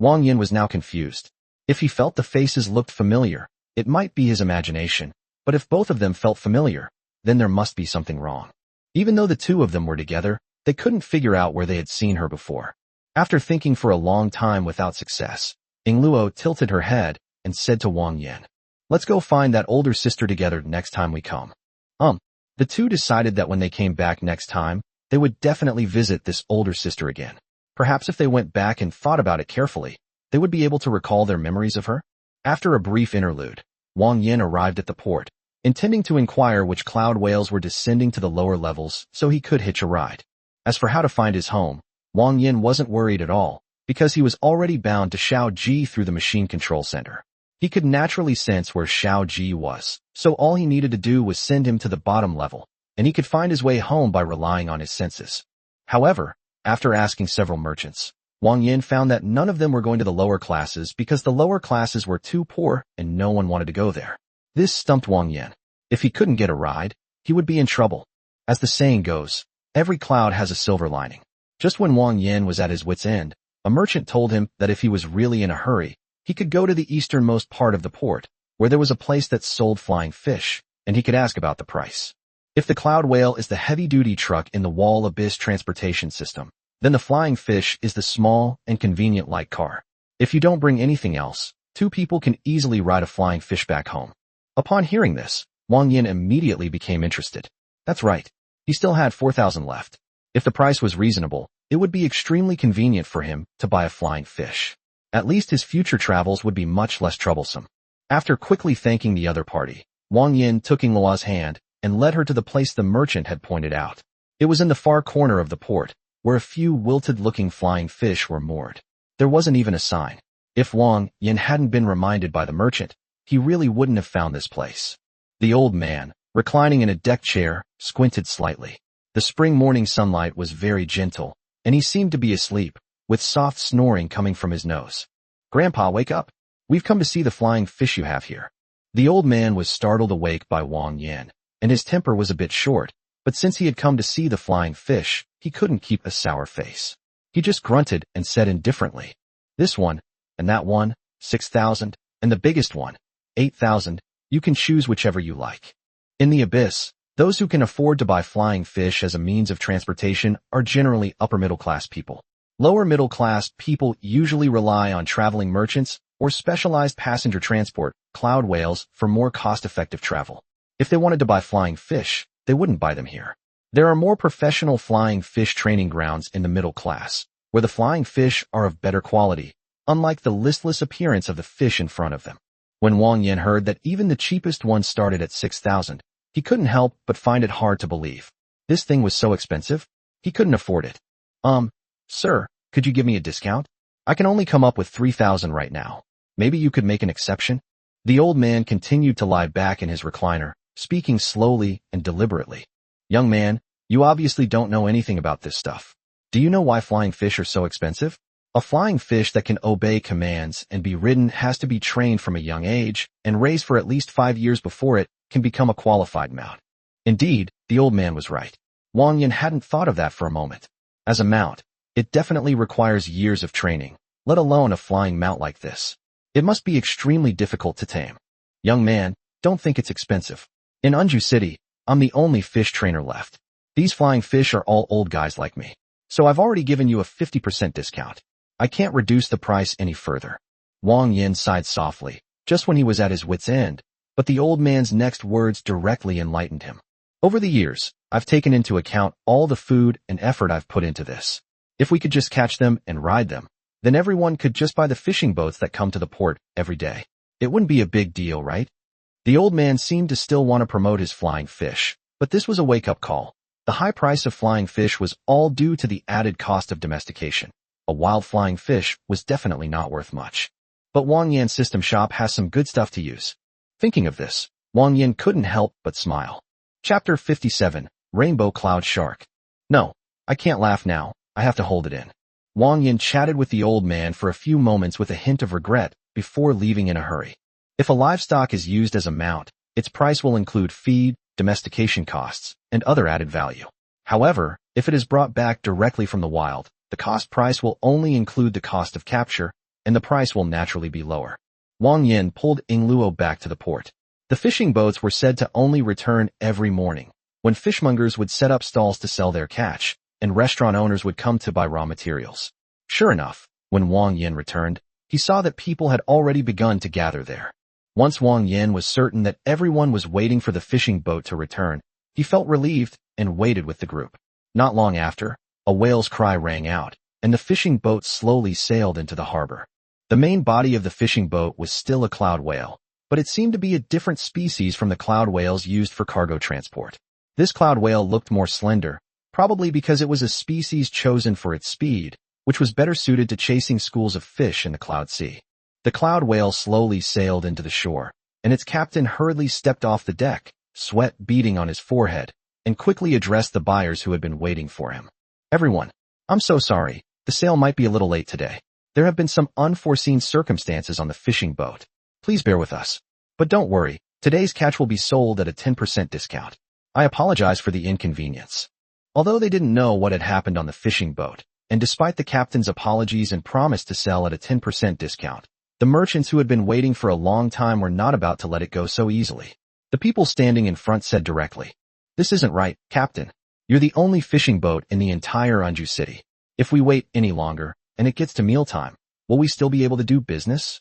Wang Yan was now confused. If he felt the faces looked familiar, it might be his imagination, but if both of them felt familiar, then there must be something wrong. Even though the two of them were together, they couldn't figure out where they had seen her before. After thinking for a long time without success, Luo tilted her head and said to Wang Yan, "Let's go find that older sister together next time we come." The two decided that when they came back next time, they would definitely visit this older sister again. Perhaps if they went back and thought about it carefully, they would be able to recall their memories of her. After a brief interlude, Wang Yan arrived at the port, intending to inquire which cloud whales were descending to the lower levels so he could hitch a ride. As for how to find his home, Wang Yan wasn't worried at all, because he was already bound to Xiao-Ji through the machine control center. He could naturally sense where Xiao-Ji was, so all he needed to do was send him to the bottom level, and he could find his way home by relying on his senses. However, after asking several merchants, Wang Yan found that none of them were going to the lower classes because the lower classes were too poor and no one wanted to go there. This stumped Wang Yan. If he couldn't get a ride, he would be in trouble. As the saying goes, every cloud has a silver lining. Just when Wang Yan was at his wit's end, a merchant told him that if he was really in a hurry, he could go to the easternmost part of the port, where there was a place that sold flying fish, and he could ask about the price. If the cloud whale is the heavy-duty truck in the Wall Abyss transportation system, then the flying fish is the small and convenient light car. If you don't bring anything else, two people can easily ride a flying fish back home. Upon hearing this, Wang Yan immediately became interested. That's right, he still had 4,000 left. If the price was reasonable, it would be extremely convenient for him to buy a flying fish. At least his future travels would be much less troublesome. After quickly thanking the other party, Wang Yan took Luo's hand and led her to the place the merchant had pointed out. It was in the far corner of the port, where a few wilted-looking flying fish were moored. There wasn't even a sign. If Wang Yan hadn't been reminded by the merchant, he really wouldn't have found this place. The old man, reclining in a deck chair, squinted slightly. The spring morning sunlight was very gentle, and he seemed to be asleep, with soft snoring coming from his nose. "Grandpa, wake up. We've come to see the flying fish you have here." The old man was startled awake by Wang Yan, and his temper was a bit short, but since he had come to see the flying fish, he couldn't keep a sour face. He just grunted and said indifferently, "This one, and that one, 6,000, and the biggest one, 8,000, you can choose whichever you like." In the abyss, those who can afford to buy flying fish as a means of transportation are generally upper middle class people. Lower middle class people usually rely on traveling merchants or specialized passenger transport, cloud whales, for more cost-effective travel. If they wanted to buy flying fish, they wouldn't buy them here. There are more professional flying fish training grounds in the middle class, where the flying fish are of better quality, unlike the listless appearance of the fish in front of them. When Wang Yan heard that even the cheapest one started at 6,000, he couldn't help but find it hard to believe. This thing was so expensive? He couldn't afford it. Sir, could you give me a discount? I can only come up with 3,000 right now. Maybe you could make an exception?" The old man continued to lie back in his recliner, speaking slowly and deliberately. "Young man, you obviously don't know anything about this stuff. Do you know why flying fish are so expensive? A flying fish that can obey commands and be ridden has to be trained from a young age and raised for at least 5 years before it can become a qualified mount." Indeed, the old man was right. Wang Yan hadn't thought of that for a moment. As a mount, it definitely requires years of training, let alone a flying mount like this. It must be extremely difficult to tame. "Young man, don't think it's expensive. In Unju City, I'm the only fish trainer left. These flying fish are all old guys like me. So I've already given you a 50% discount. I can't reduce the price any further." Wang Yan sighed softly, just when he was at his wit's end, but the old man's next words directly enlightened him. "Over the years, I've taken into account all the food and effort I've put into this. If we could just catch them and ride them, then everyone could just buy the fishing boats that come to the port every day. It wouldn't be a big deal, right?" The old man seemed to still want to promote his flying fish, but this was a wake-up call. The high price of flying fish was all due to the added cost of domestication. A wild flying fish was definitely not worth much. But Wang Yan's system shop has some good stuff to use. Thinking of this, Wang Yan couldn't help but smile. Chapter 57, Rainbow Cloud Shark. "No, I can't laugh now, I have to hold it in." Wang Yan chatted with the old man for a few moments with a hint of regret before leaving in a hurry. If a livestock is used as a mount, its price will include feed, domestication costs, and other added value. However, if it is brought back directly from the wild, the cost price will only include the cost of capture, and the price will naturally be lower. Wang Yan pulled Luo back to the port. The fishing boats were said to only return every morning, when fishmongers would set up stalls to sell their catch, and restaurant owners would come to buy raw materials. Sure enough, when Wang Yan returned, he saw that people had already begun to gather there. Once Wang Yan was certain that everyone was waiting for the fishing boat to return, he felt relieved and waited with the group. Not long after, a whale's cry rang out, and the fishing boat slowly sailed into the harbor. The main body of the fishing boat was still a cloud whale, but it seemed to be a different species from the cloud whales used for cargo transport. This cloud whale looked more slender, probably because it was a species chosen for its speed, which was better suited to chasing schools of fish in the cloud sea. The cloud whale slowly sailed into the shore, and its captain hurriedly stepped off the deck, sweat beading on his forehead, and quickly addressed the buyers who had been waiting for him. Everyone, I'm so sorry, the sail might be a little late today. There have been some unforeseen circumstances on the fishing boat. Please bear with us. But don't worry, today's catch will be sold at a 10% discount. I apologize for the inconvenience. Although they didn't know what had happened on the fishing boat, and despite the captain's apologies and promise to sell at a 10% discount, the merchants who had been waiting for a long time were not about to let it go so easily. The people standing in front said directly, "This isn't right, Captain. You're the only fishing boat in the entire Anju city. If we wait any longer, and it gets to mealtime, will we still be able to do business?"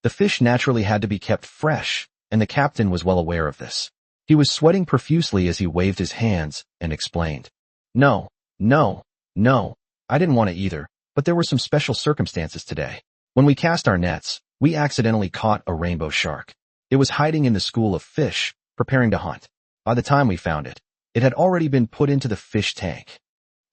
The fish naturally had to be kept fresh, and the captain was well aware of this. He was sweating profusely as he waved his hands and explained, No, I didn't want to either, but there were some special circumstances today. When we cast our nets, we accidentally caught a rainbow shark. It was hiding in the school of fish, preparing to hunt. By the time we found it, it had already been put into the fish tank.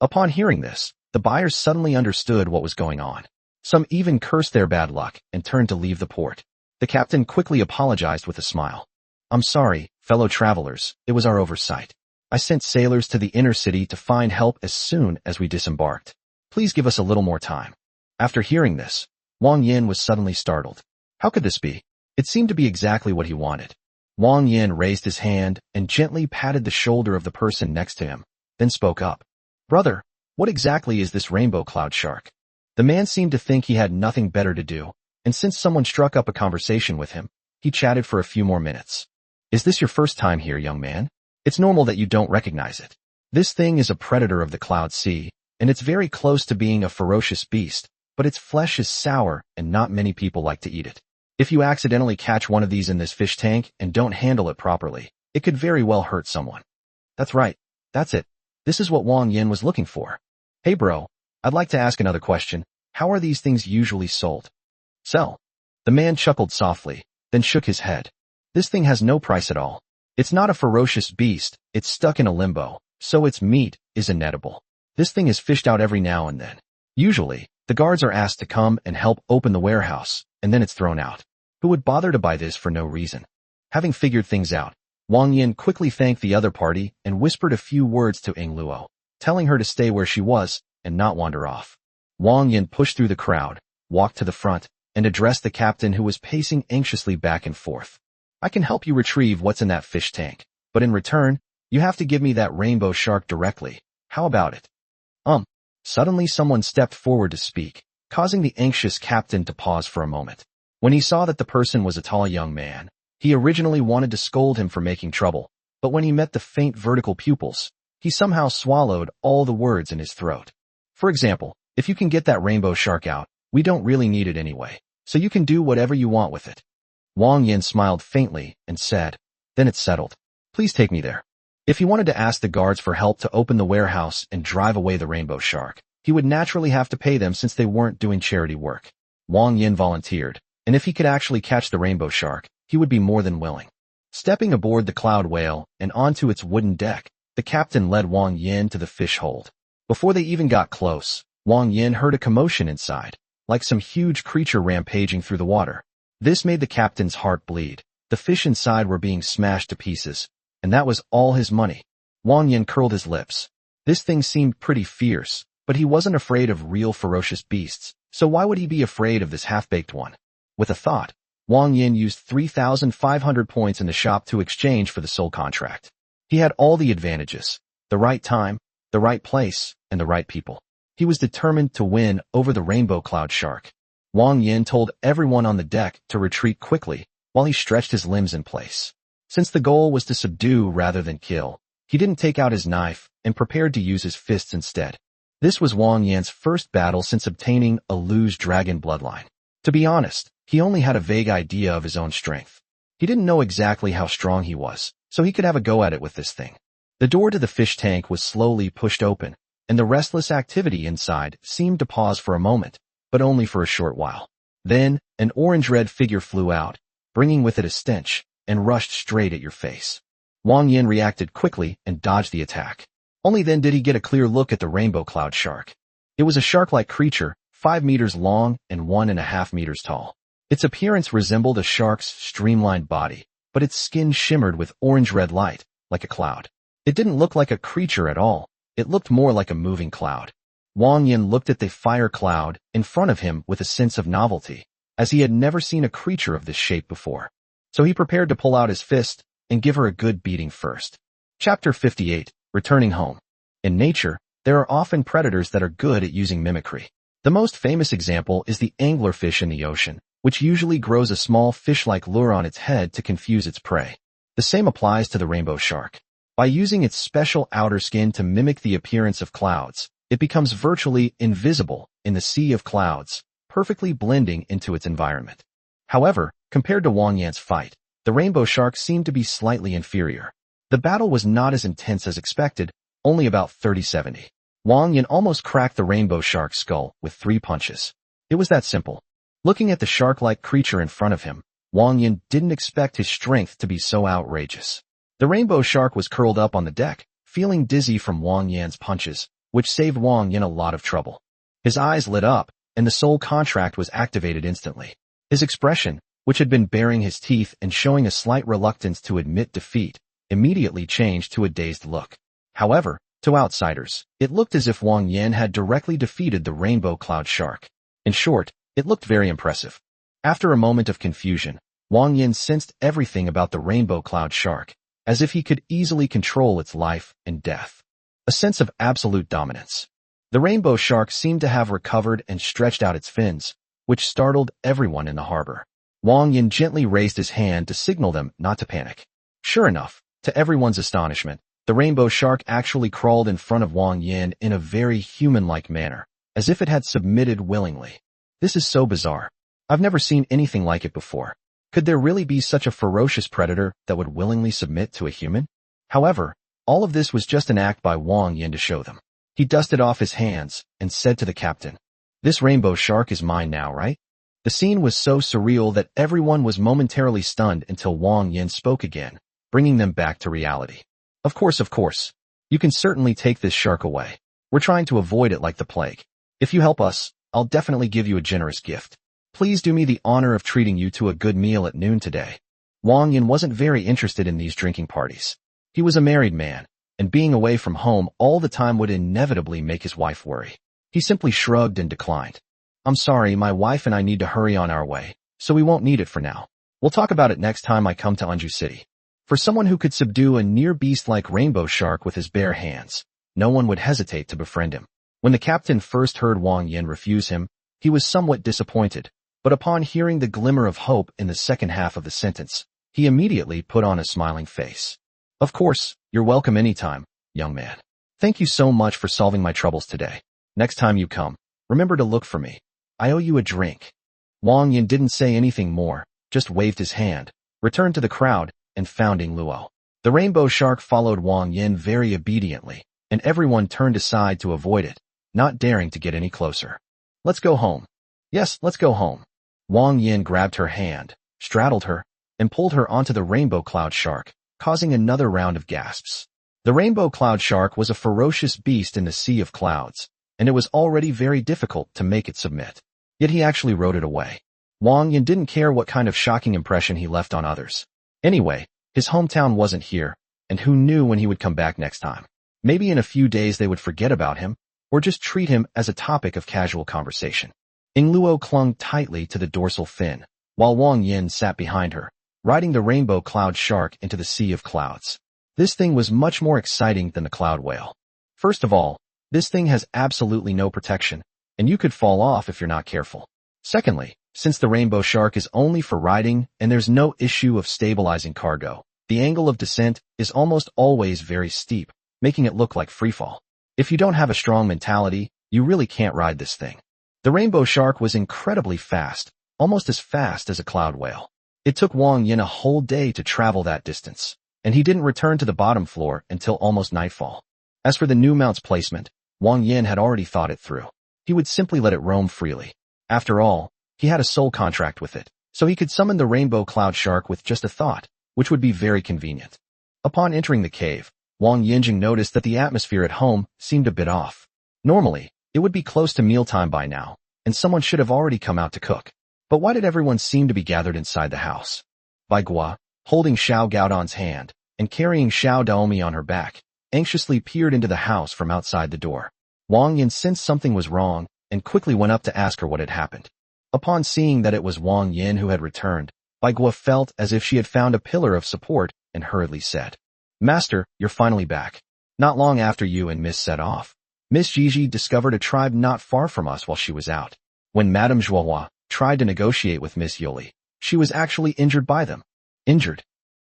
Upon hearing this, the buyers suddenly understood what was going on. Some even cursed their bad luck and turned to leave the port. The captain quickly apologized with a smile. "I'm sorry, fellow travelers, it was our oversight. I sent sailors to the inner city to find help as soon as we disembarked. Please give us a little more time." After hearing this, Wang Yan was suddenly startled. How could this be? It seemed to be exactly what he wanted. Wang Yan raised his hand and gently patted the shoulder of the person next to him, then spoke up. "Brother, what exactly is this rainbow cloud shark?" The man seemed to think he had nothing better to do, and since someone struck up a conversation with him, he chatted for a few more minutes. "Is this your first time here, young man? It's normal that you don't recognize it. This thing is a predator of the cloud sea, and it's very close to being a ferocious beast, but its flesh is sour and not many people like to eat it. If you accidentally catch one of these in this fish tank and don't handle it properly, it could very well hurt someone." "That's right. That's it. This is what Wang Yan was looking for. Hey bro, I'd like to ask another question. How are these things usually sold?" "Sell." The man chuckled softly, then shook his head. "This thing has no price at all. It's not a ferocious beast, it's stuck in a limbo, so its meat is inedible. This thing is fished out every now and then. Usually, the guards are asked to come and help open the warehouse, and then it's thrown out. Who would bother to buy this for no reason?" Having figured things out, Wang Yan quickly thanked the other party and whispered a few words to Luo, telling her to stay where she was and not wander off. Wang Yan pushed through the crowd, walked to the front, and addressed the captain who was pacing anxiously back and forth. "I can help you retrieve what's in that fish tank, but in return, you have to give me that rainbow shark directly. How about it?" Suddenly someone stepped forward to speak, causing the anxious captain to pause for a moment. When he saw that the person was a tall young man, he originally wanted to scold him for making trouble, but when he met the faint vertical pupils, he somehow swallowed all the words in his throat. "For example, if you can get that rainbow shark out, we don't really need it anyway, so you can do whatever you want with it." Wang Yan smiled faintly and said, "Then it's settled. Please take me there." If he wanted to ask the guards for help to open the warehouse and drive away the rainbow shark, he would naturally have to pay them since they weren't doing charity work. Wang Yan volunteered, and if he could actually catch the rainbow shark, he would be more than willing. Stepping aboard the cloud whale and onto its wooden deck, the captain led Wang Yan to the fish hold. Before they even got close, Wang Yan heard a commotion inside, like some huge creature rampaging through the water. This made the captain's heart bleed. The fish inside were being smashed to pieces, and that was all his money. Wang Yan curled his lips. This thing seemed pretty fierce, but he wasn't afraid of real ferocious beasts, so why would he be afraid of this half-baked one? With a thought, Wang Yan used 3,500 points in the shop to exchange for the soul contract. He had all the advantages: the right time, the right place, and the right people. He was determined to win over the rainbow cloud shark. Wang Yan told everyone on the deck to retreat quickly while he stretched his limbs in place. Since the goal was to subdue rather than kill, he didn't take out his knife and prepared to use his fists instead. This was Wang Yan's first battle since obtaining a Lu's dragon bloodline. To be honest, he only had a vague idea of his own strength. He didn't know exactly how strong he was, so he could have a go at it with this thing. The door to the fish tank was slowly pushed open, and the restless activity inside seemed to pause for a moment, but only for a short while. Then, an orange-red figure flew out, bringing with it a stench, and rushed straight at your face. Wang Yan reacted quickly and dodged the attack. Only then did he get a clear look at the rainbow cloud shark. It was a shark-like creature, 5 meters long and 1.5 meters tall. Its appearance resembled a shark's streamlined body, but its skin shimmered with orange-red light, like a cloud. It didn't look like a creature at all. It looked more like a moving cloud. Wang Yan looked at the fire cloud in front of him with a sense of novelty, as he had never seen a creature of this shape before. So he prepared to pull out his fist and give her a good beating first. Chapter 58, Returning Home. In nature, there are often predators that are good at using mimicry. The most famous example is the anglerfish in the ocean, which usually grows a small fish-like lure on its head to confuse its prey. The same applies to the rainbow shark. By using its special outer skin to mimic the appearance of clouds, it becomes virtually invisible in the sea of clouds, perfectly blending into its environment. However, compared to Wang Yan's fight, the rainbow shark seemed to be slightly inferior. The battle was not as intense as expected, only about 30-70. Wang Yan almost cracked the rainbow shark's skull with 3 punches. It was that simple. Looking at the shark-like creature in front of him, Wang Yan didn't expect his strength to be so outrageous. The rainbow shark was curled up on the deck, feeling dizzy from Wang Yan's punches, which saved Wang Yan a lot of trouble. His eyes lit up, and the soul contract was activated instantly. His expression, which had been baring his teeth and showing a slight reluctance to admit defeat, immediately changed to a dazed look. However, to outsiders, it looked as if Wang Yan had directly defeated the rainbow cloud shark. In short, it looked very impressive. After a moment of confusion, Wang Yan sensed everything about the rainbow cloud shark, as if he could easily control its life and death. A sense of absolute dominance. The rainbow shark seemed to have recovered and stretched out its fins, which startled everyone in the harbor. Wang Yan gently raised his hand to signal them not to panic. Sure enough, to everyone's astonishment, the rainbow shark actually crawled in front of Wang Yan in a very human-like manner, as if it had submitted willingly. This is so bizarre. I've never seen anything like it before. Could there really be such a ferocious predator that would willingly submit to a human? However, all of this was just an act by Wang Yan to show them. He dusted off his hands and said to the captain, "This rainbow shark is mine now, right?" The scene was so surreal that everyone was momentarily stunned until Wang Yan spoke again, bringing them back to reality. Of course. You can certainly take this shark away. We're trying to avoid it like the plague. If you help us, I'll definitely give you a generous gift. Please do me the honor of treating you to a good meal at noon today. Wang Yan wasn't very interested in these drinking parties. He was a married man, and being away from home all the time would inevitably make his wife worry. He simply shrugged and declined. "I'm sorry, my wife and I need to hurry on our way, so we won't need it for now. We'll talk about it next time I come to Anju City." For someone who could subdue a near-beast-like rainbow shark with his bare hands, no one would hesitate to befriend him. When the captain first heard Wang Yan refuse him, he was somewhat disappointed, but upon hearing the glimmer of hope in the second half of the sentence, he immediately put on a smiling face. "Of course, you're welcome anytime, young man. Thank you so much for solving my troubles today. Next time you come, remember to look for me. I owe you a drink." Wang Yan didn't say anything more, just waved his hand, returned to the crowd, and founding Luo. The rainbow shark followed Wang Yan very obediently, and everyone turned aside to avoid it, not daring to get any closer. "Let's go home." "Yes, let's go home." Wang Yan grabbed her hand, straddled her, and pulled her onto the rainbow cloud shark, causing another round of gasps. The rainbow cloud shark was a ferocious beast in the sea of clouds, and it was already very difficult to make it submit. Yet he actually rode it away. Wang Yan didn't care what kind of shocking impression he left on others. Anyway, his hometown wasn't here, and who knew when he would come back next time. Maybe in a few days they would forget about him, or just treat him as a topic of casual conversation. Ing Luo clung tightly to the dorsal fin, while Wang Yan sat behind her, riding the rainbow cloud shark into the sea of clouds. This thing was much more exciting than the cloud whale. First of all, this thing has absolutely no protection, and you could fall off if you're not careful. Secondly, since the rainbow shark is only for riding and there's no issue of stabilizing cargo, the angle of descent is almost always very steep, making it look like freefall. If you don't have a strong mentality, you really can't ride this thing. The rainbow shark was incredibly fast, almost as fast as a cloud whale. It took Wang Yan a whole day to travel that distance, and he didn't return to the bottom floor until almost nightfall. As for the new mount's placement, Wang Yan had already thought it through. He would simply let it roam freely. After all, he had a soul contract with it, so he could summon the rainbow cloud shark with just a thought, which would be very convenient. Upon entering the cave, Wang Yanjing noticed that the atmosphere at home seemed a bit off. Normally, it would be close to mealtime by now, and someone should have already come out to cook. But why did everyone seem to be gathered inside the house? Bai Gua, holding Xiao Gaodan's hand and carrying Xiao Daomi on her back, anxiously peered into the house from outside the door. Wang Yan sensed something was wrong and quickly went up to ask her what had happened. Upon seeing that it was Wang Yan who had returned, Bai Gua felt as if she had found a pillar of support and hurriedly said, "Master, you're finally back. Not long after you and Miss set off, Miss Gigi discovered a tribe not far from us while she was out. When Madame Zhuohua tried to negotiate with Miss Yuli, she was actually injured by them." Injured?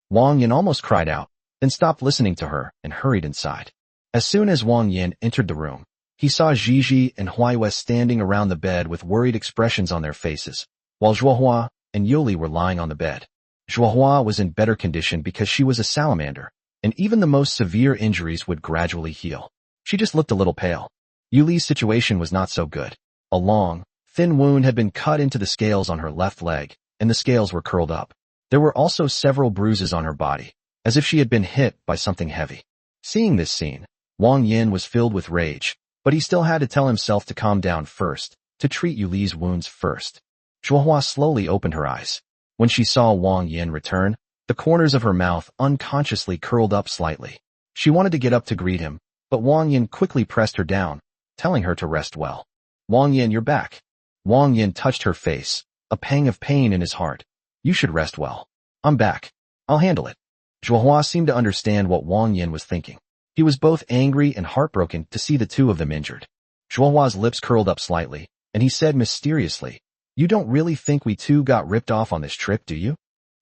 Wang Yan almost cried out, then stopped listening to her and hurried inside. As soon as Wang Yan entered the room, he saw Gigi and Huaiwei standing around the bed with worried expressions on their faces, while Zhuohua and Yuli were lying on the bed. Zhuohua was in better condition because she was a salamander, and even the most severe injuries would gradually heal. She just looked a little pale. Yuli's situation was not so good. A long, thin wound had been cut into the scales on her left leg, and the scales were curled up. There were also several bruises on her body, as if she had been hit by something heavy. Seeing this scene, Wang Yan was filled with rage, but he still had to tell himself to calm down first, to treat Yuli's wounds first. Zhuohua slowly opened her eyes. When she saw Wang Yan return, the corners of her mouth unconsciously curled up slightly. She wanted to get up to greet him, but Wang Yan quickly pressed her down, telling her to rest well. "Wang Yan, you're back." Wang Yan touched her face, a pang of pain in his heart. "You should rest well. I'm back. I'll handle it." Zhuohua seemed to understand what Wang Yan was thinking. He was both angry and heartbroken to see the two of them injured. Zhuohua's lips curled up slightly, and he said mysteriously, "You don't really think we two got ripped off on this trip, do you?"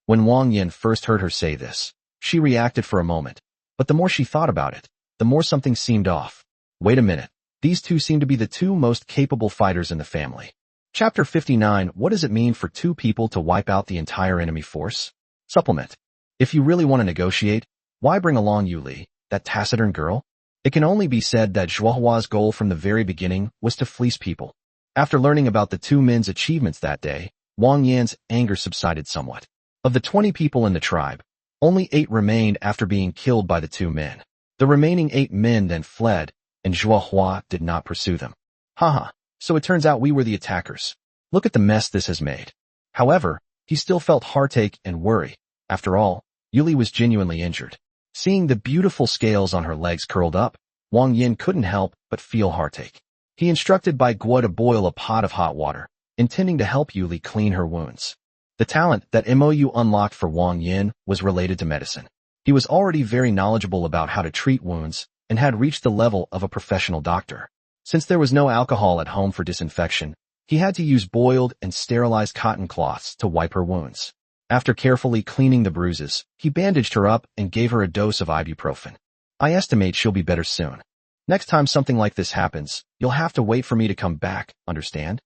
When Wang Yan first heard her say this, she reacted for a moment, but the more she thought about it, the more something seemed off. Wait a minute. These two seem to be the two most capable fighters in the family. Chapter 59. What does it mean for two people to wipe out the entire enemy force? Supplement. If you really want to negotiate, why bring along Yuli, that taciturn girl? It can only be said that Zhuohua's goal from the very beginning was to fleece people. After learning about the two men's achievements that day, Wang Yan's anger subsided somewhat. Of the 20 people in the tribe, only 8 remained after being killed by the two men. The remaining 8 men then fled, and Zhuohua did not pursue them. Haha, so it turns out we were the attackers. Look at the mess this has made. However, he still felt heartache and worry. After all, Yuli was genuinely injured. Seeing the beautiful scales on her legs curled up, Wang Yan couldn't help but feel heartache. He instructed Bai Gua to boil a pot of hot water, intending to help Yuli clean her wounds. The talent that MOU unlocked for Wang Yan was related to medicine. He was already very knowledgeable about how to treat wounds and had reached the level of a professional doctor. Since there was no alcohol at home for disinfection, he had to use boiled and sterilized cotton cloths to wipe her wounds. After carefully cleaning the bruises, he bandaged her up and gave her a dose of ibuprofen. "I estimate she'll be better soon. Next time something like this happens, you'll have to wait for me to come back, understand?"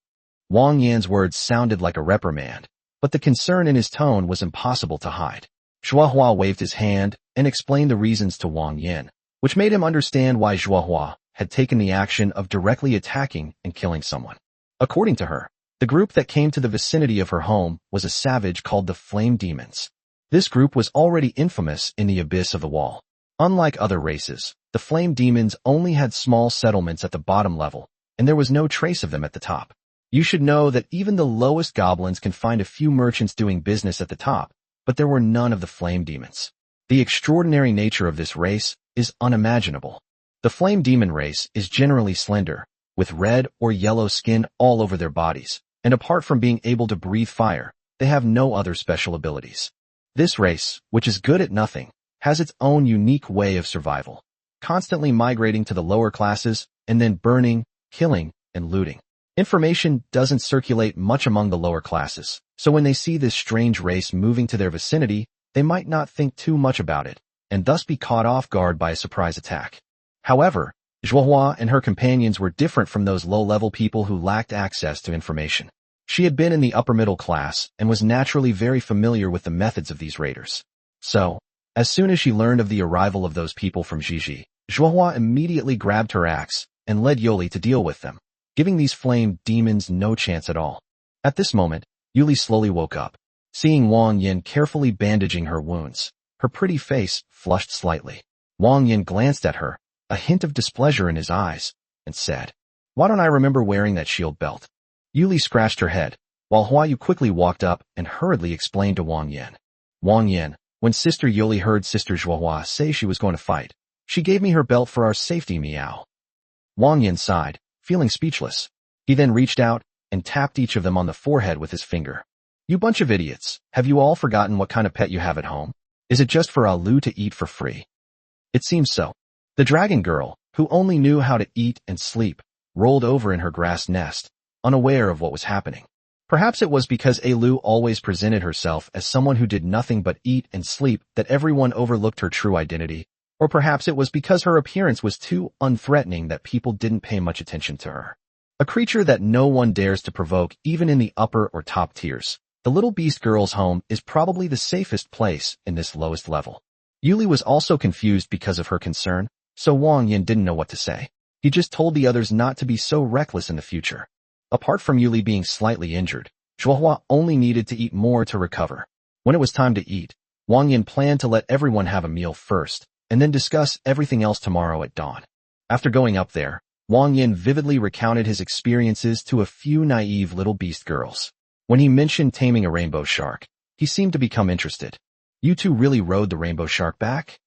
Wang Yan's words sounded like a reprimand, but the concern in his tone was impossible to hide. Zhuohua waved his hand and explained the reasons to Wang Yan, which made him understand why Zhuohua had taken the action of directly attacking and killing someone. According to her, the group that came to the vicinity of her home was a savage called the Flame Demons. This group was already infamous in the abyss of the wall. Unlike other races, the Flame Demons only had small settlements at the bottom level, and there was no trace of them at the top. You should know that even the lowest goblins can find a few merchants doing business at the top, but there were none of the Flame Demons. The extraordinary nature of this race is unimaginable. The Flame Demon race is generally slender, with red or yellow skin all over their bodies, and apart from being able to breathe fire, they have no other special abilities. This race, which is good at nothing, has its own unique way of survival, constantly migrating to the lower classes and then burning, killing, and looting. Information doesn't circulate much among the lower classes, so when they see this strange race moving to their vicinity, they might not think too much about it, and thus be caught off guard by a surprise attack. However, Zhuohua and her companions were different from those low-level people who lacked access to information. She had been in the upper middle class and was naturally very familiar with the methods of these raiders. So, as soon as she learned of the arrival of those people from Jiji, Zhuohua immediately grabbed her axe and led Yuli to deal with them, giving these flame demons no chance at all. At this moment, Yuli slowly woke up, seeing Wang Yan carefully bandaging her wounds. Her pretty face flushed slightly. Wang Yan glanced at her, a hint of displeasure in his eyes, and said, "Why don't I remember wearing that shield belt?" Yuli scratched her head, while Huayu quickly walked up and hurriedly explained to Wang Yan. "Wang Yan, when Sister Yuli heard Sister Zhuohua say she was going to fight, she gave me her belt for our safety, meow." Wang Yan sighed, feeling speechless. He then reached out and tapped each of them on the forehead with his finger. "You bunch of idiots, have you all forgotten what kind of pet you have at home? Is it just for Alu to eat for free?" It seems so. The dragon girl, who only knew how to eat and sleep, rolled over in her grass nest, unaware of what was happening. Perhaps it was because Alu always presented herself as someone who did nothing but eat and sleep that everyone overlooked her true identity, or perhaps it was because her appearance was too unthreatening that people didn't pay much attention to her. A creature that no one dares to provoke even in the upper or top tiers, the little beast girl's home is probably the safest place in this lowest level. Yuli was also confused because of her concern, so Wang Yan didn't know what to say. He just told the others not to be so reckless in the future. Apart from Yuli being slightly injured, Zhuohua only needed to eat more to recover. When it was time to eat, Wang Yan planned to let everyone have a meal first, and then discuss everything else tomorrow at dawn. After going up there, Wang Yan vividly recounted his experiences to a few naive little beast girls. When he mentioned taming a rainbow shark, he seemed to become interested. "You two really rode the rainbow shark back?"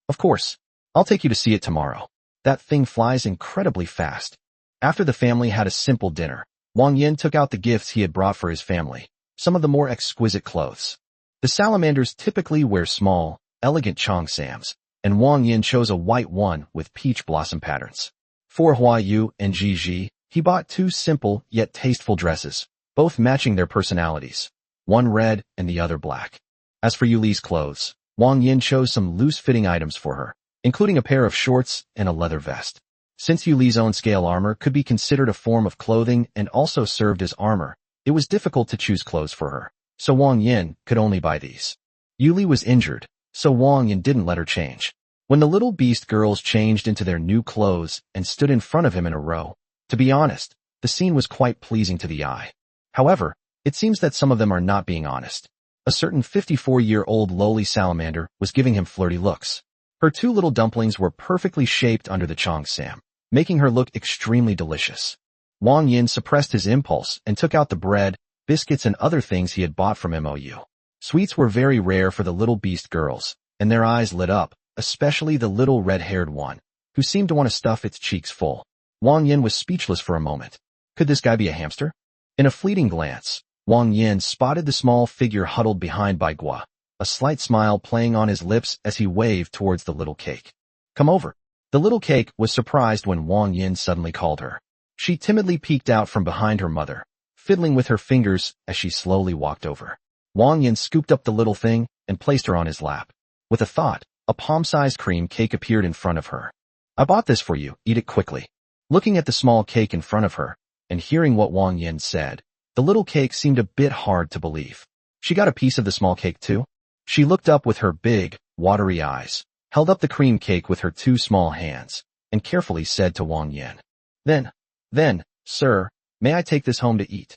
"Of course. I'll take you to see it tomorrow. That thing flies incredibly fast." After the family had a simple dinner, Wang Yan took out the gifts he had brought for his family, some of the more exquisite clothes. The salamanders typically wear small, elegant cheongsams, and Wang Yan chose a white one with peach blossom patterns. For Huayu and Jiji, he bought two simple yet tasteful dresses, both matching their personalities, one red and the other black. As for Yuli's clothes, Wang Yan chose some loose-fitting items for her, including a pair of shorts and a leather vest. Since Yuli's own scale armor could be considered a form of clothing and also served as armor, it was difficult to choose clothes for her, so Wang Yan could only buy these. Yuli was injured, so Wang Yan didn't let her change. When the little beast girls changed into their new clothes and stood in front of him in a row, to be honest, the scene was quite pleasing to the eye. However, it seems that some of them are not being honest. A certain 54-year-old lowly salamander was giving him flirty looks. Her two little dumplings were perfectly shaped under the cheongsam, making her look extremely delicious. Wang Yan suppressed his impulse and took out the bread, biscuits and other things he had bought from Mou. Sweets were very rare for the little beast girls, and their eyes lit up, especially the little red-haired one, who seemed to want to stuff its cheeks full. Wang Yan was speechless for a moment. Could this guy be a hamster? In a fleeting glance, Wang Yan spotted the small figure huddled behind Bai Gua, a slight smile playing on his lips as he waved towards the little cake. "Come over." The little cake was surprised when Wang Yan suddenly called her. She timidly peeked out from behind her mother, fiddling with her fingers as she slowly walked over. Wang Yan scooped up the little thing and placed her on his lap. With a thought, a palm-sized cream cake appeared in front of her. "I bought this for you, eat it quickly." Looking at the small cake in front of her, and hearing what Wang Yan said, the little cake seemed a bit hard to believe. She got a piece of the small cake too? She looked up with her big, watery eyes, held up the cream cake with her two small hands, and carefully said to Wang Yan, Then, sir, may I take this home to eat?"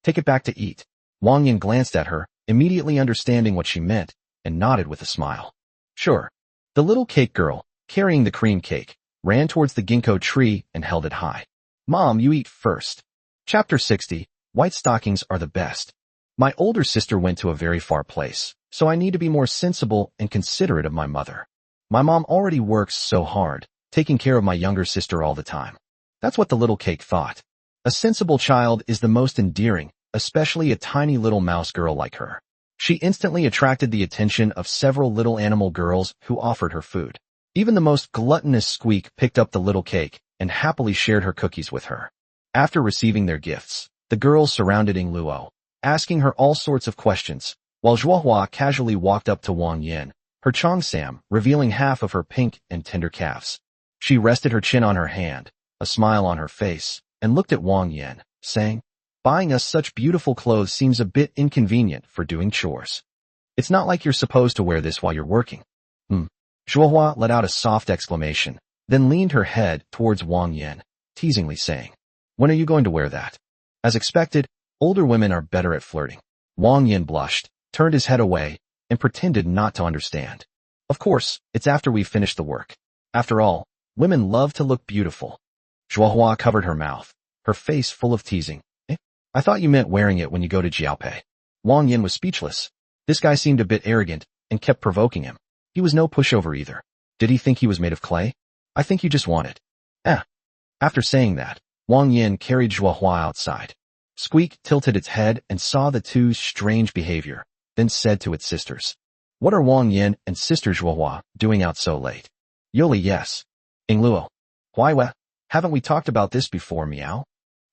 "Take it back to eat." Wang Yan glanced at her, immediately understanding what she meant, and nodded with a smile. "Sure." The little cake girl, carrying the cream cake, ran towards the ginkgo tree and held it high. "Mom, you eat first." Chapter 60, White Stockings Are the Best. My older sister went to a very far place, so I need to be more sensible and considerate of my mother. My mom already works so hard, taking care of my younger sister all the time. That's what the little cake thought. A sensible child is the most endearing, especially a tiny little mouse girl like her. She instantly attracted the attention of several little animal girls who offered her food. Even the most gluttonous Squeak picked up the little cake and happily shared her cookies with her. After receiving their gifts, the girls surrounded Ying Luo, asking her all sorts of questions, while Zhuohua casually walked up to Wang Yan, her cheongsam, revealing half of her pink and tender calves. She rested her chin on her hand, a smile on her face, and looked at Wang Yan, saying, "Buying us such beautiful clothes seems a bit inconvenient for doing chores. It's not like you're supposed to wear this while you're working." Zhuohua let out a soft exclamation, then leaned her head towards Wang Yan, teasingly saying, "When are you going to wear that?" As expected, older women are better at flirting. Wang Yan blushed, turned his head away, and pretended not to understand. "Of course, it's after we've finished the work. After all, women love to look beautiful." Zhuohua covered her mouth, her face full of teasing. I thought you meant wearing it when you go to Jiaopei." Wang Yan was speechless. This guy seemed a bit arrogant and kept provoking him. He was no pushover either. Did he think he was made of clay? "I think you just want it." After saying that, Wang Yan carried Zhuohua outside. Squeak tilted its head and saw the two's strange behavior, then said to its sisters, "What are Wang Yan and sister Zhuohua doing out so late?" Yoli, yes. Ying Luo, why, haven't we talked about this before, meow?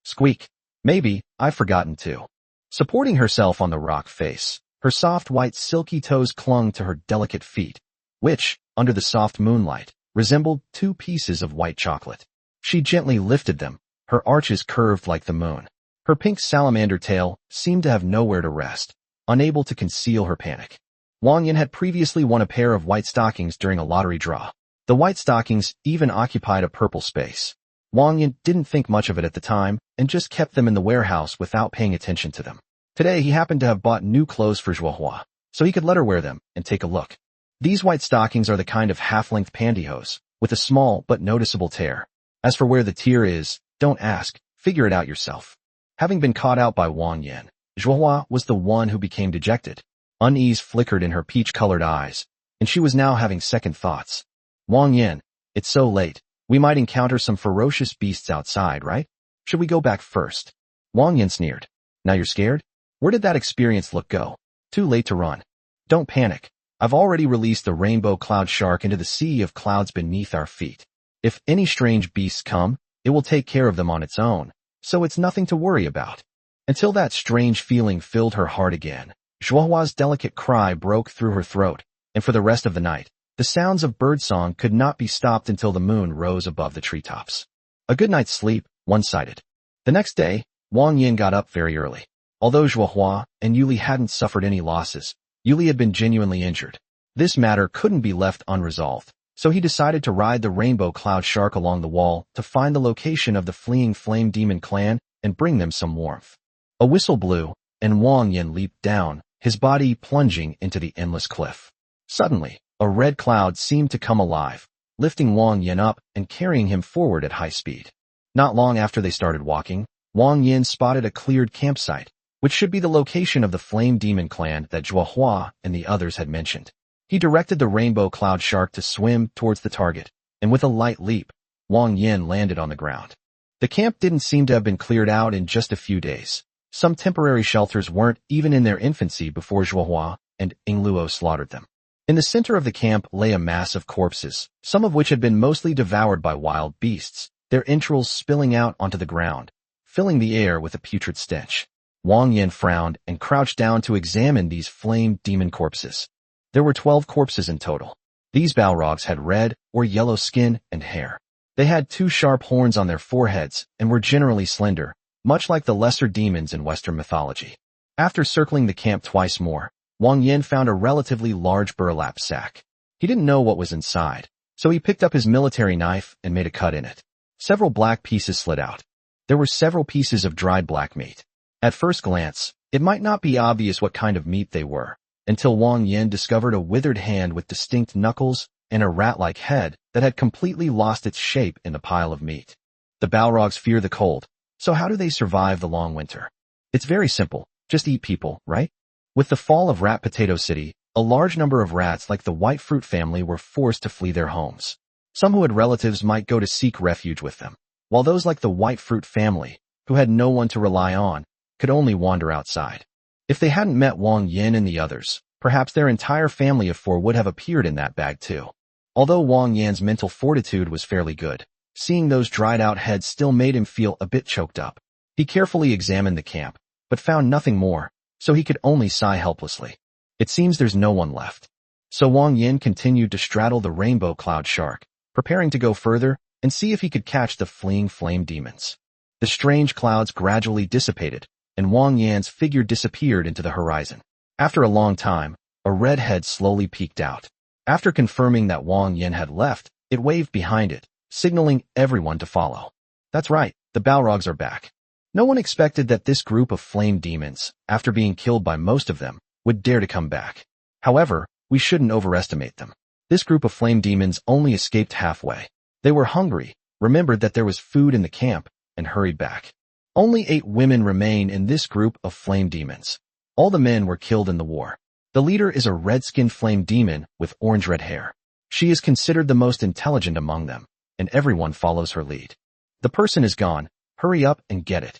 Squeak, maybe, I've forgotten too. Supporting herself on the rock face, her soft white silky toes clung to her delicate feet, which, under the soft moonlight, resembled two pieces of white chocolate. She gently lifted them, her arches curved like the moon. Her pink salamander tail seemed to have nowhere to rest, unable to conceal her panic. Wang Yan had previously won a pair of white stockings during a lottery draw. The white stockings even occupied a purple space. Wang Yan didn't think much of it at the time and just kept them in the warehouse without paying attention to them. Today he happened to have bought new clothes for Zhuohua, so he could let her wear them and take a look. These white stockings are the kind of half-length pantyhose, with a small but noticeable tear. As for where the tear is, don't ask, figure it out yourself. Having been caught out by Wang Yan, Zhuohua was the one who became dejected. Unease flickered in her peach-colored eyes, and she was now having second thoughts. "Wang Yan, it's so late. We might encounter some ferocious beasts outside, right? Should we go back first?" Wang Yan sneered. "Now you're scared? Where did that experienced look go? Too late to run. Don't panic. I've already released the rainbow cloud shark into the sea of clouds beneath our feet. If any strange beasts come, it will take care of them on its own, so it's nothing to worry about." Until that strange feeling filled her heart again, Zhuohua's delicate cry broke through her throat, and for the rest of the night, the sounds of birdsong could not be stopped until the moon rose above the treetops. A good night's sleep, one-sided. The next day, Wang Yan got up very early. Although Zhuohua and Yuli hadn't suffered any losses, Yuli had been genuinely injured. This matter couldn't be left unresolved, so he decided to ride the rainbow cloud shark along the wall to find the location of the fleeing flame demon clan and bring them some warmth. A whistle blew, and Wang Yan leaped down, his body plunging into the endless cliff. Suddenly, a red cloud seemed to come alive, lifting Wang Yan up and carrying him forward at high speed. Not long after they started walking, Wang Yan spotted a cleared campsite, which should be the location of the flame demon clan that Zhuohua and the others had mentioned. He directed the rainbow cloud shark to swim towards the target, and with a light leap, Wang Yan landed on the ground. The camp didn't seem to have been cleared out in just a few days. Some temporary shelters weren't even in their infancy before Zhuohua and Ying Luo slaughtered them. In the center of the camp lay a mass of corpses, some of which had been mostly devoured by wild beasts, their entrails spilling out onto the ground, filling the air with a putrid stench. Wang Yan frowned and crouched down to examine these flame demon corpses. There were 12 corpses in total. These Balrogs had red or yellow skin and hair. They had 2 sharp horns on their foreheads and were generally slender, much like the lesser demons in Western mythology. After circling the camp twice more, Wang Yan found a relatively large burlap sack. He didn't know what was inside, so he picked up his military knife and made a cut in it. Several black pieces slid out. There were several pieces of dried black meat. At first glance, it might not be obvious what kind of meat they were, until Wang Yan discovered a withered hand with distinct knuckles and a rat-like head that had completely lost its shape in the pile of meat. The Balrogs fear the cold, so how do they survive the long winter? It's very simple, just eat people, right? With the fall of Rat Potato City, a large number of rats like the white fruit family were forced to flee their homes. Some who had relatives might go to seek refuge with them, while those like the white fruit family, who had no one to rely on, could only wander outside. If they hadn't met Wang Yan and the others, perhaps their entire family of 4 would have appeared in that bag too. Although Wang Yan's mental fortitude was fairly good, Seeing those dried-out heads still made him feel a bit choked up. He carefully examined the camp, but found nothing more, so he could only sigh helplessly. It seems there's no one left. So Wang Yan continued to straddle the rainbow cloud shark, preparing to go further and see if he could catch the fleeing flame demons. The strange clouds gradually dissipated, and Wang Yan's figure disappeared into the horizon. After a long time, a red head slowly peeked out. After confirming that Wang Yan had left, it waved behind it, signaling everyone to follow. That's right, the Balrogs are back. No one expected that this group of flame demons, after being killed by most of them, would dare to come back. However, we shouldn't overestimate them. This group of flame demons only escaped halfway. They were hungry, remembered that there was food in the camp, and hurried back. Only 8 women remain in this group of flame demons. All the men were killed in the war. The leader is a red-skinned flame demon with orange-red hair. She is considered the most intelligent among them, and everyone follows her lead. The person is gone. Hurry up and get it.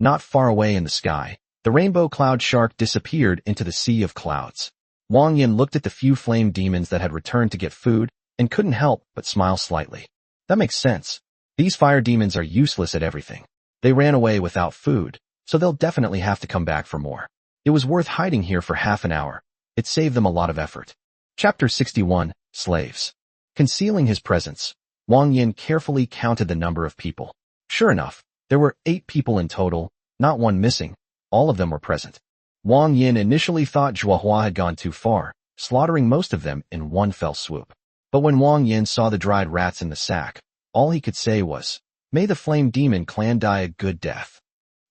Not far away in the sky, the rainbow cloud shark disappeared into the sea of clouds. Wang Yan looked at the few flame demons that had returned to get food and couldn't help but smile slightly. That makes sense. These fire demons are useless at everything. They ran away without food, so they'll definitely have to come back for more. It was worth hiding here for half an hour. It saved them a lot of effort. Chapter 61, Slaves. Concealing his presence, Wang Yan carefully counted the number of people. Sure enough, there were 8 people in total, not one missing. All of them were present. Wang Yan initially thought Zhuohua had gone too far, slaughtering most of them in one fell swoop. But when Wang Yan saw the dried rats in the sack, all he could say was, "May the flame demon clan die a good death."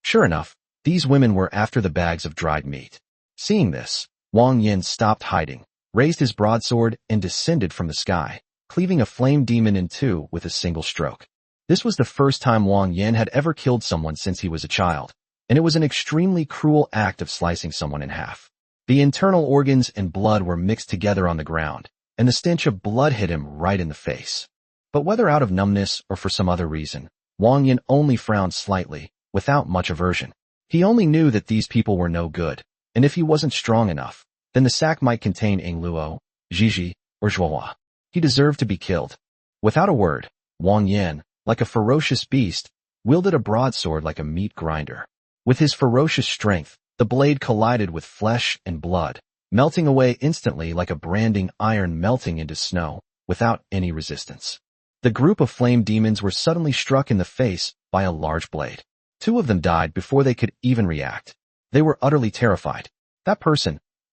Sure enough, these women were after the bags of dried meat. Seeing this, Wang Yan stopped hiding, raised his broadsword, and descended from the sky, cleaving a flame demon in two with a single stroke. This was the first time Wang Yan had ever killed someone since he was a child, and it was an extremely cruel act of slicing someone in half. The internal organs and blood were mixed together on the ground, and the stench of blood hit him right in the face. But whether out of numbness or for some other reason, Wang Yan only frowned slightly, without much aversion. He only knew that these people were no good, and if he wasn't strong enough, then the sack might contain Luo, Jiji, or Zhuohua. He deserved to be killed. Without a word, Wang Yan, like a ferocious beast, wielded a broadsword like a meat grinder. With his ferocious strength, the blade collided with flesh and blood, melting away instantly like a branding iron melting into snow, without any resistance. The group of flame demons were suddenly struck in the face by a large blade. 2 of them died before they could even react. They were utterly terrified.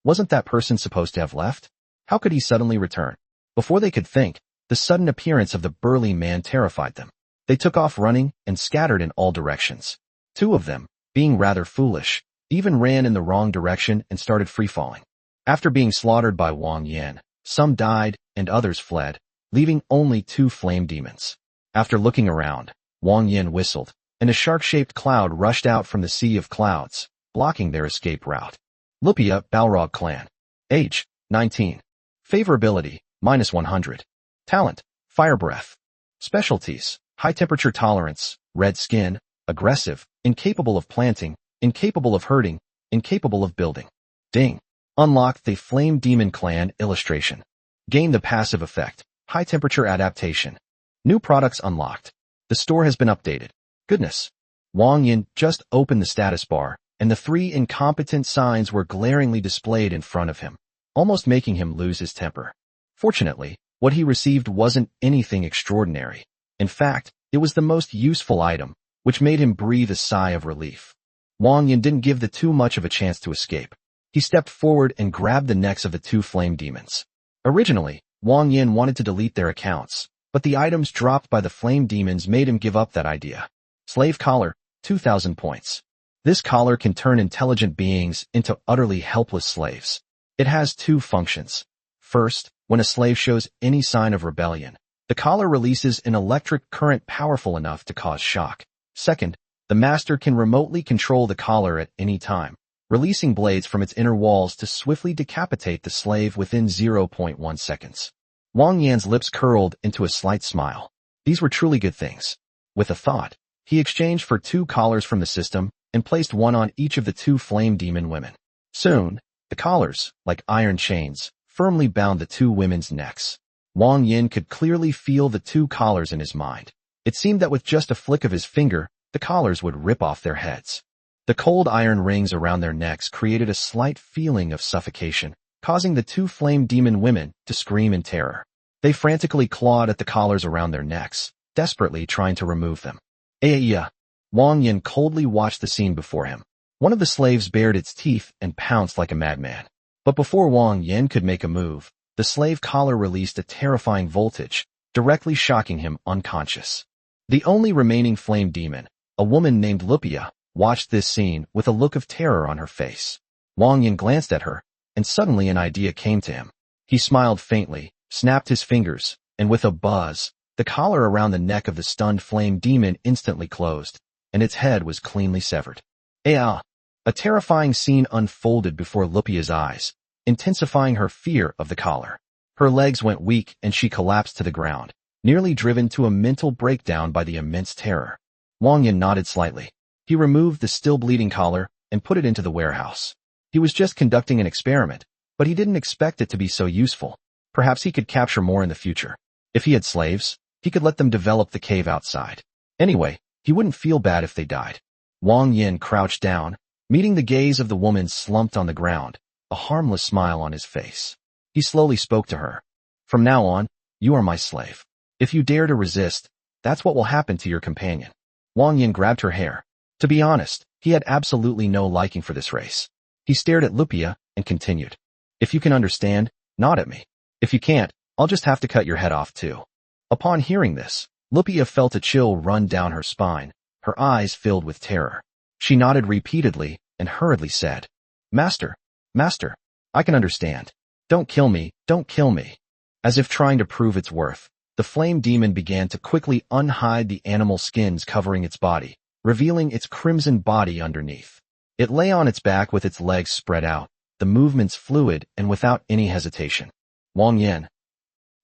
Wasn't that person supposed to have left? How could he suddenly return? Before they could think, the sudden appearance of the burly man terrified them. They took off running and scattered in all directions. 2 of them, being rather foolish, even ran in the wrong direction and started free-falling. After being slaughtered by Wang Yan, some died and others fled, leaving only 2 flame demons. After looking around, Wang Yan whistled, and a shark-shaped cloud rushed out from the sea of clouds, blocking their escape route. Lupia Balrog Clan. Age, 19. Favorability, -100. Talent, Fire Breath. Specialties, High Temperature Tolerance, Red Skin, Aggressive, Incapable of Planting, Incapable of Hurting, Incapable of Building. Ding. Unlock the Flame Demon Clan illustration. Gain the passive effect, High Temperature Adaptation. New products unlocked. The store has been updated. Goodness. Wang Yan just opened the status bar, and the 3 incompetent signs were glaringly displayed in front of him, almost making him lose his temper. Fortunately, what he received wasn't anything extraordinary. In fact, it was the most useful item, which made him breathe a sigh of relief. Wang Yan didn't give the 2 much of a chance to escape. He stepped forward and grabbed the necks of the 2 flame demons. Originally, Wang Yan wanted to delete their accounts, but the items dropped by the flame demons made him give up that idea. Slave Collar, 2,000 points. This collar can turn intelligent beings into utterly helpless slaves. It has 2 functions. First, when a slave shows any sign of rebellion, the collar releases an electric current powerful enough to cause shock. Second, the master can remotely control the collar at any time, releasing blades from its inner walls to swiftly decapitate the slave within 0.1 seconds. Wang Yan's lips curled into a slight smile. These were truly good things. With a thought, he exchanged for 2 collars from the system and placed one on each of the 2 flame demon women. Soon, the collars, like iron chains, firmly bound the 2 women's necks. Wang Yan could clearly feel the 2 collars in his mind. It seemed that with just a flick of his finger, the collars would rip off their heads. The cold iron rings around their necks created a slight feeling of suffocation, causing the two flame demon women to scream in terror. They frantically clawed at the collars around their necks, desperately trying to remove them. Yeah. Wang Yan coldly watched the scene before him. One of the slaves bared its teeth and pounced like a madman. But before Wang Yan could make a move, the slave collar released a terrifying voltage, directly shocking him unconscious. The only remaining flame demon, a woman named Lupia, watched this scene with a look of terror on her face. Wang Yan glanced at her, and suddenly an idea came to him. He smiled faintly, snapped his fingers, and with a buzz, the collar around the neck of the stunned flame demon instantly closed, and its head was cleanly severed. A terrifying scene unfolded before Lupia's eyes, intensifying her fear of the collar. Her legs went weak and she collapsed to the ground, nearly driven to a mental breakdown by the immense terror. Wang Yan nodded slightly. He removed the still bleeding collar and put it into the warehouse. He was just conducting an experiment, but he didn't expect it to be so useful. Perhaps he could capture more in the future. If he had slaves, he could let them develop the cave outside. Anyway, he wouldn't feel bad if they died. Wang Yan crouched down, meeting the gaze of the woman slumped on the ground, a harmless smile on his face. He slowly spoke to her. From now on, you are my slave. If you dare to resist, that's what will happen to your companion. Wang Yan grabbed her hair. To be honest, he had absolutely no liking for this race. He stared at Lupia and continued. If you can understand, nod at me. If you can't, I'll just have to cut your head off too. Upon hearing this, Lupia felt a chill run down her spine, her eyes filled with terror. She nodded repeatedly and hurriedly said, Master, I can understand. Don't kill me, don't kill me. As if trying to prove its worth, the flame demon began to quickly unhide the animal skins covering its body, revealing its crimson body underneath. It lay on its back with its legs spread out, the movements fluid and without any hesitation. Wang Yan.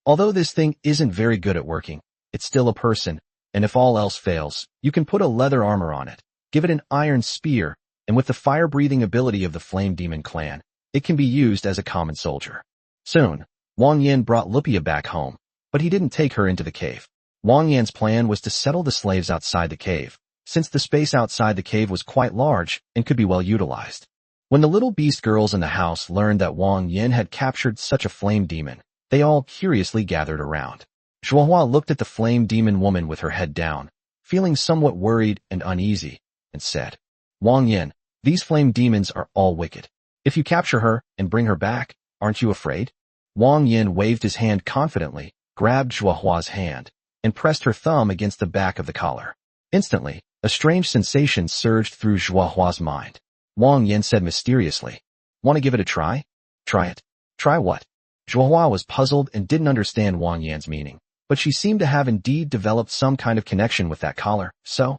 Although this thing isn't very good at working, it's still a person, and if all else fails, you can put a leather armor on it, give it an iron spear, and with the fire-breathing ability of the Flame Demon clan, it can be used as a common soldier. Soon, Wang Yan brought Lupia back home, but he didn't take her into the cave. Wang Yan's plan was to settle the slaves outside the cave, since the space outside the cave was quite large and could be well utilized. When the little beast girls in the house learned that Wang Yan had captured such a flame demon, they all curiously gathered around. Zhuohua looked at the flame demon woman with her head down, feeling somewhat worried and uneasy, and said, Wang Yan, these flame demons are all wicked. If you capture her and bring her back, aren't you afraid? Wang Yan waved his hand confidently, grabbed Zhuohua's hand, and pressed her thumb against the back of the collar. Instantly, a strange sensation surged through Zhuohua's mind. Wang Yan said mysteriously, Want to give it a try? Try it. Try what? Zhuohua was puzzled and didn't understand Wang Yan's meaning, but she seemed to have indeed developed some kind of connection with that collar, so,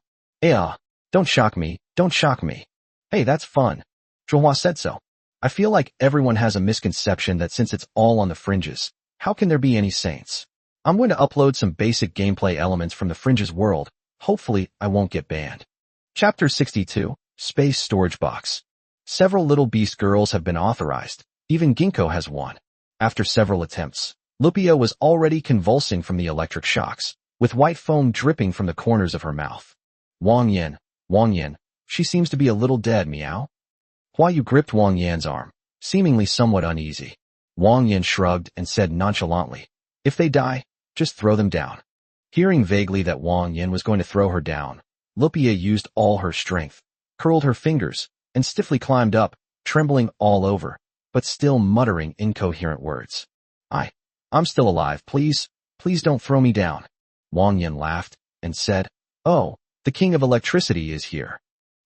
don't shock me, don't shock me. Hey, that's fun. Zhuohua said so. I feel like everyone has a misconception that since it's all on the fringes, how can there be any saints? I'm going to upload some basic gameplay elements from the fringes world. Hopefully, I won't get banned. Chapter 62, Space Storage Box. Several little beast girls have been authorized. Even Ginkgo has one. After several attempts, Lupia was already convulsing from the electric shocks, with white foam dripping from the corners of her mouth. Wang Yan, she seems to be a little dead, meow. Hua Yu gripped Wang Yan's arm, seemingly somewhat uneasy. Wang Yan shrugged and said nonchalantly, If they die, just throw them down. Hearing vaguely that Wang Yan was going to throw her down, Lupia used all her strength, curled her fingers, and stiffly climbed up, trembling all over, but still muttering incoherent words. I'm still alive, please don't throw me down. Wang Yan laughed and said, Oh, the king of electricity is here.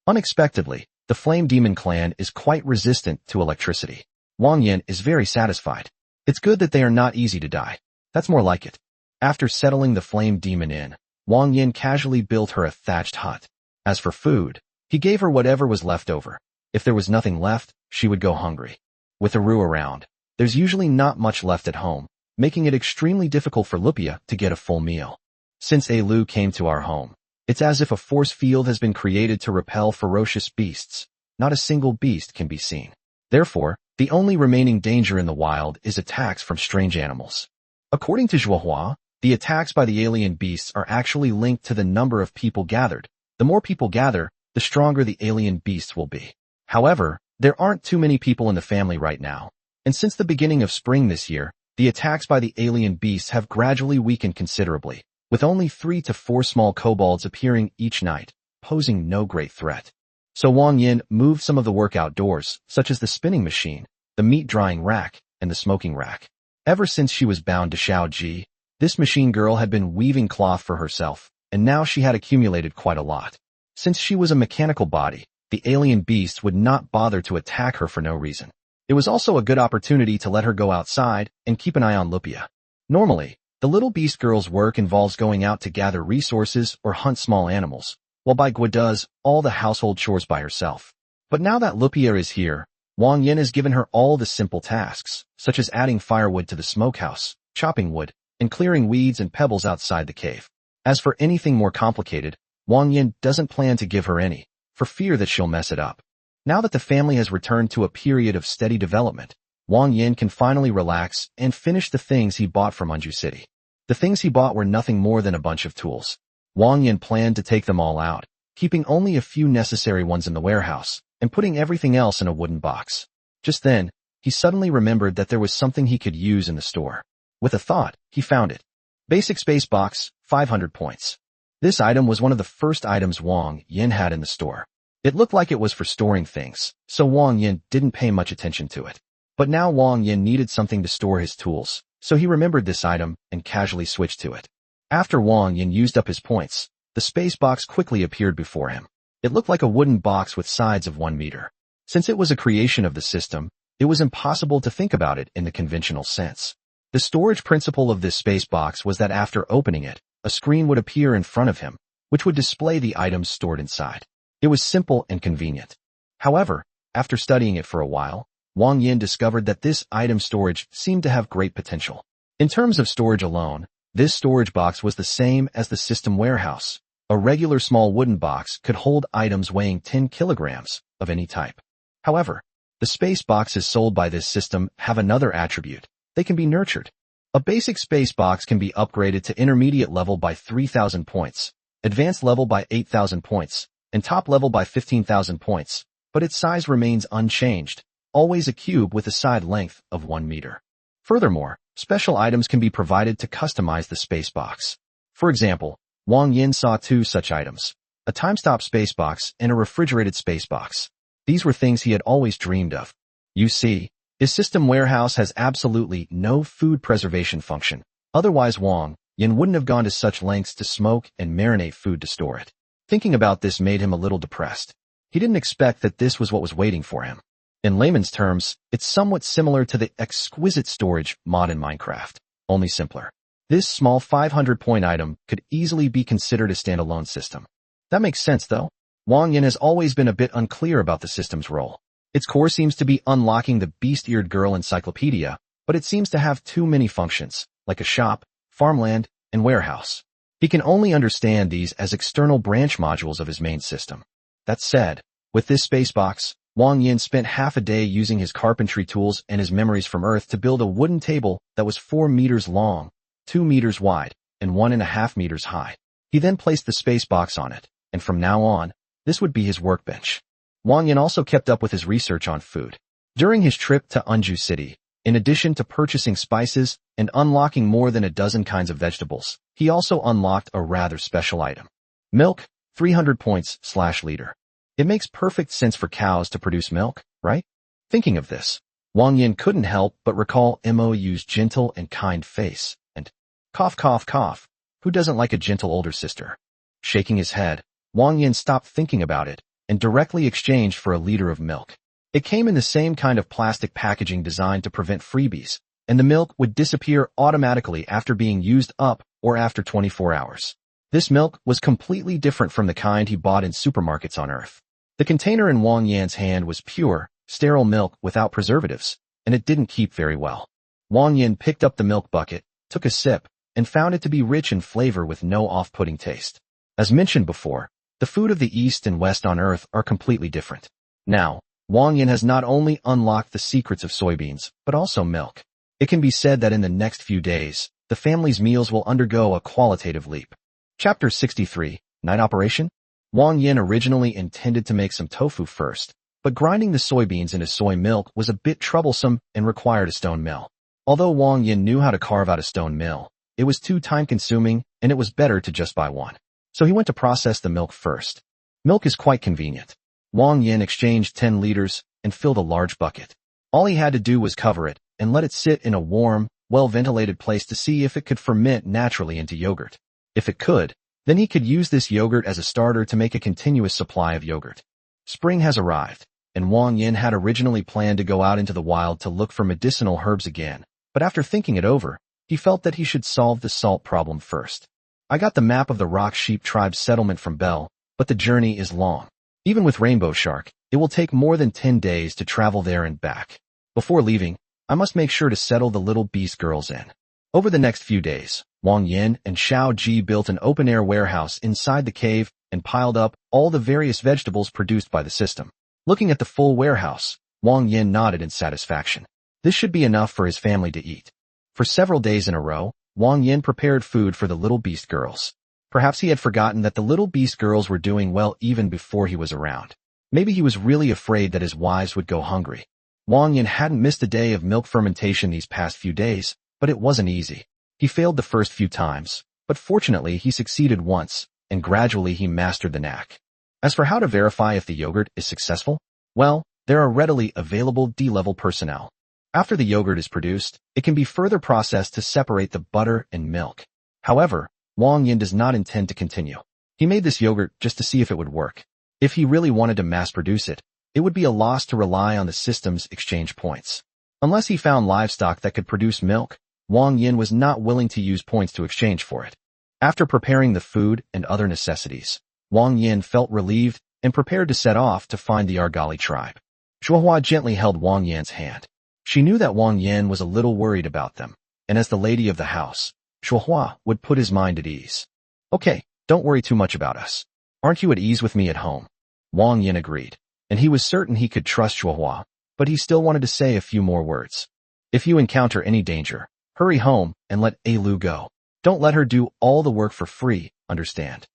Unexpectedly, the Flame Demon clan is quite resistant to electricity. Wang Yan is very satisfied. It's good that they are not easy to die. That's more like it. After settling the Flame Demon in, Wang Yan casually built her a thatched hut. As for food, he gave her whatever was left over. If there was nothing left, she would go hungry. With Aru around, there's usually not much left at home, making it extremely difficult for Lupia to get a full meal. Since Lu came to our home, it's as if a force field has been created to repel ferocious beasts. Not a single beast can be seen. Therefore, the only remaining danger in the wild is attacks from strange animals. According to Zhuohua, The attacks by the alien beasts are actually linked to the number of people gathered. The more people gather, the stronger the alien beasts will be. However, there aren't too many people in the family right now, and since the beginning of spring this year, the attacks by the alien beasts have gradually weakened considerably, with only 3 to 4 small kobolds appearing each night, posing no great threat. So Wang Yan moved some of the work outdoors, such as the spinning machine, the meat drying rack, and the smoking rack. Ever since she was bound to Shaoji, this machine girl had been weaving cloth for herself, and now she had accumulated quite a lot. Since she was a mechanical body, the alien beasts would not bother to attack her for no reason. It was also a good opportunity to let her go outside and keep an eye on Lupia. Normally, the little beast girl's work involves going out to gather resources or hunt small animals, while Bai Gua does all the household chores by herself. But now that Lupia is here, Wang Yan has given her all the simple tasks, such as adding firewood to the smokehouse, chopping wood, and clearing weeds and pebbles outside the cave. As for anything more complicated, Wang Yan doesn't plan to give her any, for fear that she'll mess it up. Now that the family has returned to a period of steady development, Wang Yan can finally relax and finish the things he bought from Anju City. The things he bought were nothing more than a bunch of tools. Wang Yan planned to take them all out, keeping only a few necessary ones in the warehouse, and putting everything else in a wooden box. Just then, he suddenly remembered that there was something he could use in the store. With a thought, he found it. Basic space box, 500 points. This item was one of the first items Wang Yan had in the store. It looked like it was for storing things, so Wang Yan didn't pay much attention to it. But now Wang Yan needed something to store his tools, so he remembered this item and casually switched to it. After Wang Yan used up his points, the space box quickly appeared before him. It looked like a wooden box with sides of 1 meter. Since it was a creation of the system, it was impossible to think about it in the conventional sense. The storage principle of this space box was that after opening it, a screen would appear in front of him, which would display the items stored inside. It was simple and convenient. However, after studying it for a while, Wang Yan discovered that this item storage seemed to have great potential. In terms of storage alone, this storage box was the same as the system warehouse. A regular small wooden box could hold items weighing 10 kilograms of any type. However, the space boxes sold by this system have another attribute. They can be nurtured. A basic space box can be upgraded to intermediate level by 3,000 points, advanced level by 8,000 points, and top level by 15,000 points, but its size remains unchanged, always a cube with a side length of 1 meter. Furthermore, special items can be provided to customize the space box. For example, Wang Yan saw 2 such items, a time-stop space box and a refrigerated space box. These were things he had always dreamed of. You see, his system warehouse has absolutely no food preservation function. Otherwise Wang Yan wouldn't have gone to such lengths to smoke and marinate food to store it. Thinking about this made him a little depressed. He didn't expect that this was what was waiting for him. In layman's terms, it's somewhat similar to the exquisite storage mod in Minecraft, only simpler. This small 500-point item could easily be considered a standalone system. That makes sense though. Wang Yan has always been a bit unclear about the system's role. Its core seems to be unlocking the beast-eared girl encyclopedia, but it seems to have too many functions, like a shop, farmland, and warehouse. He can only understand these as external branch modules of his main system. That said, with this space box, Wang Yan spent half a day using his carpentry tools and his memories from Earth to build a wooden table that was 4 meters long, 2 meters wide, and 1.5 meters high. He then placed the space box on it, and from now on, this would be his workbench. Wang Yan also kept up with his research on food. During his trip to Anju City, in addition to purchasing spices and unlocking more than a dozen kinds of vegetables, he also unlocked a rather special item. Milk, 300 points/liter. It makes perfect sense for cows to produce milk, right? Thinking of this, Wang Yan couldn't help but recall Mo's gentle and kind face, and cough cough cough, who doesn't like a gentle older sister? Shaking his head, Wang Yan stopped thinking about it and directly exchanged for a liter of milk. It came in the same kind of plastic packaging designed to prevent freebies, and the milk would disappear automatically after being used up or after 24 hours. This milk was completely different from the kind he bought in supermarkets on Earth. The container in Wang Yan's hand was pure, sterile milk without preservatives, and it didn't keep very well. Wang Yan picked up the milk bucket, took a sip, and found it to be rich in flavor with no off-putting taste. As mentioned before, the food of the East and West on Earth are completely different. Now, Wang Yan has not only unlocked the secrets of soybeans, but also milk. It can be said that in the next few days, the the family's meals will undergo a qualitative leap. Chapter 63, Night Operation? Wang Yan originally intended to make some tofu first, but grinding the soybeans into soy milk was a bit troublesome and required a stone mill. Although Wang Yan knew how to carve out a stone mill, it was too time-consuming and it was better to just buy one. So he went to process the milk first. Milk is quite convenient. Wang Yan exchanged 10 liters and filled a large bucket. All he had to do was cover it and let it sit in a warm, well-ventilated place to see if it could ferment naturally into yogurt. If it could, then he could use this yogurt as a starter to make a continuous supply of yogurt. Spring has arrived, and Wang Yan had originally planned to go out into the wild to look for medicinal herbs again, but after thinking it over, he felt that he should solve the salt problem first. I got the map of the Rock Sheep tribe's settlement from Bell, but the journey is long. Even with Rainbow Shark, it will take more than 10 days to travel there and back. Before leaving, I must make sure to settle the little beast girls in. Over the next few days, Wang Yan and Xiao Ji built an open-air warehouse inside the cave and piled up all the various vegetables produced by the system. Looking at the full warehouse, Wang Yan nodded in satisfaction. This should be enough for his family to eat. For several days in a row, Wang Yan prepared food for the little beast girls. Perhaps he had forgotten that the little beast girls were doing well even before he was around. Maybe he was really afraid that his wives would go hungry. Wang Yan hadn't missed a day of milk fermentation these past few days, but it wasn't easy. He failed the first few times, but fortunately he succeeded once, and gradually he mastered the knack. As for how to verify if the yogurt is successful, well, there are readily available D-level personnel. After the yogurt is produced, it can be further processed to separate the butter and milk. However, Wang Yan does not intend to continue. He made this yogurt just to see if it would work. If he really wanted to mass-produce it, it would be a loss to rely on the system's exchange points. Unless he found livestock that could produce milk, Wang Yan was not willing to use points to exchange for it. After preparing the food and other necessities, Wang Yan felt relieved and prepared to set off to find the Argali tribe. Zhuohua gently held Wang Yan's hand. She knew that Wang Yan was a little worried about them, and as the lady of the house, Zhuohua would put his mind at ease. Okay, don't worry too much about us. Aren't you at ease with me at home? Wang Yan agreed, and he was certain he could trust Zhuohua, but he still wanted to say a few more words. If you encounter any danger, hurry home and let Lu go. Don't let her do all the work for free, understand?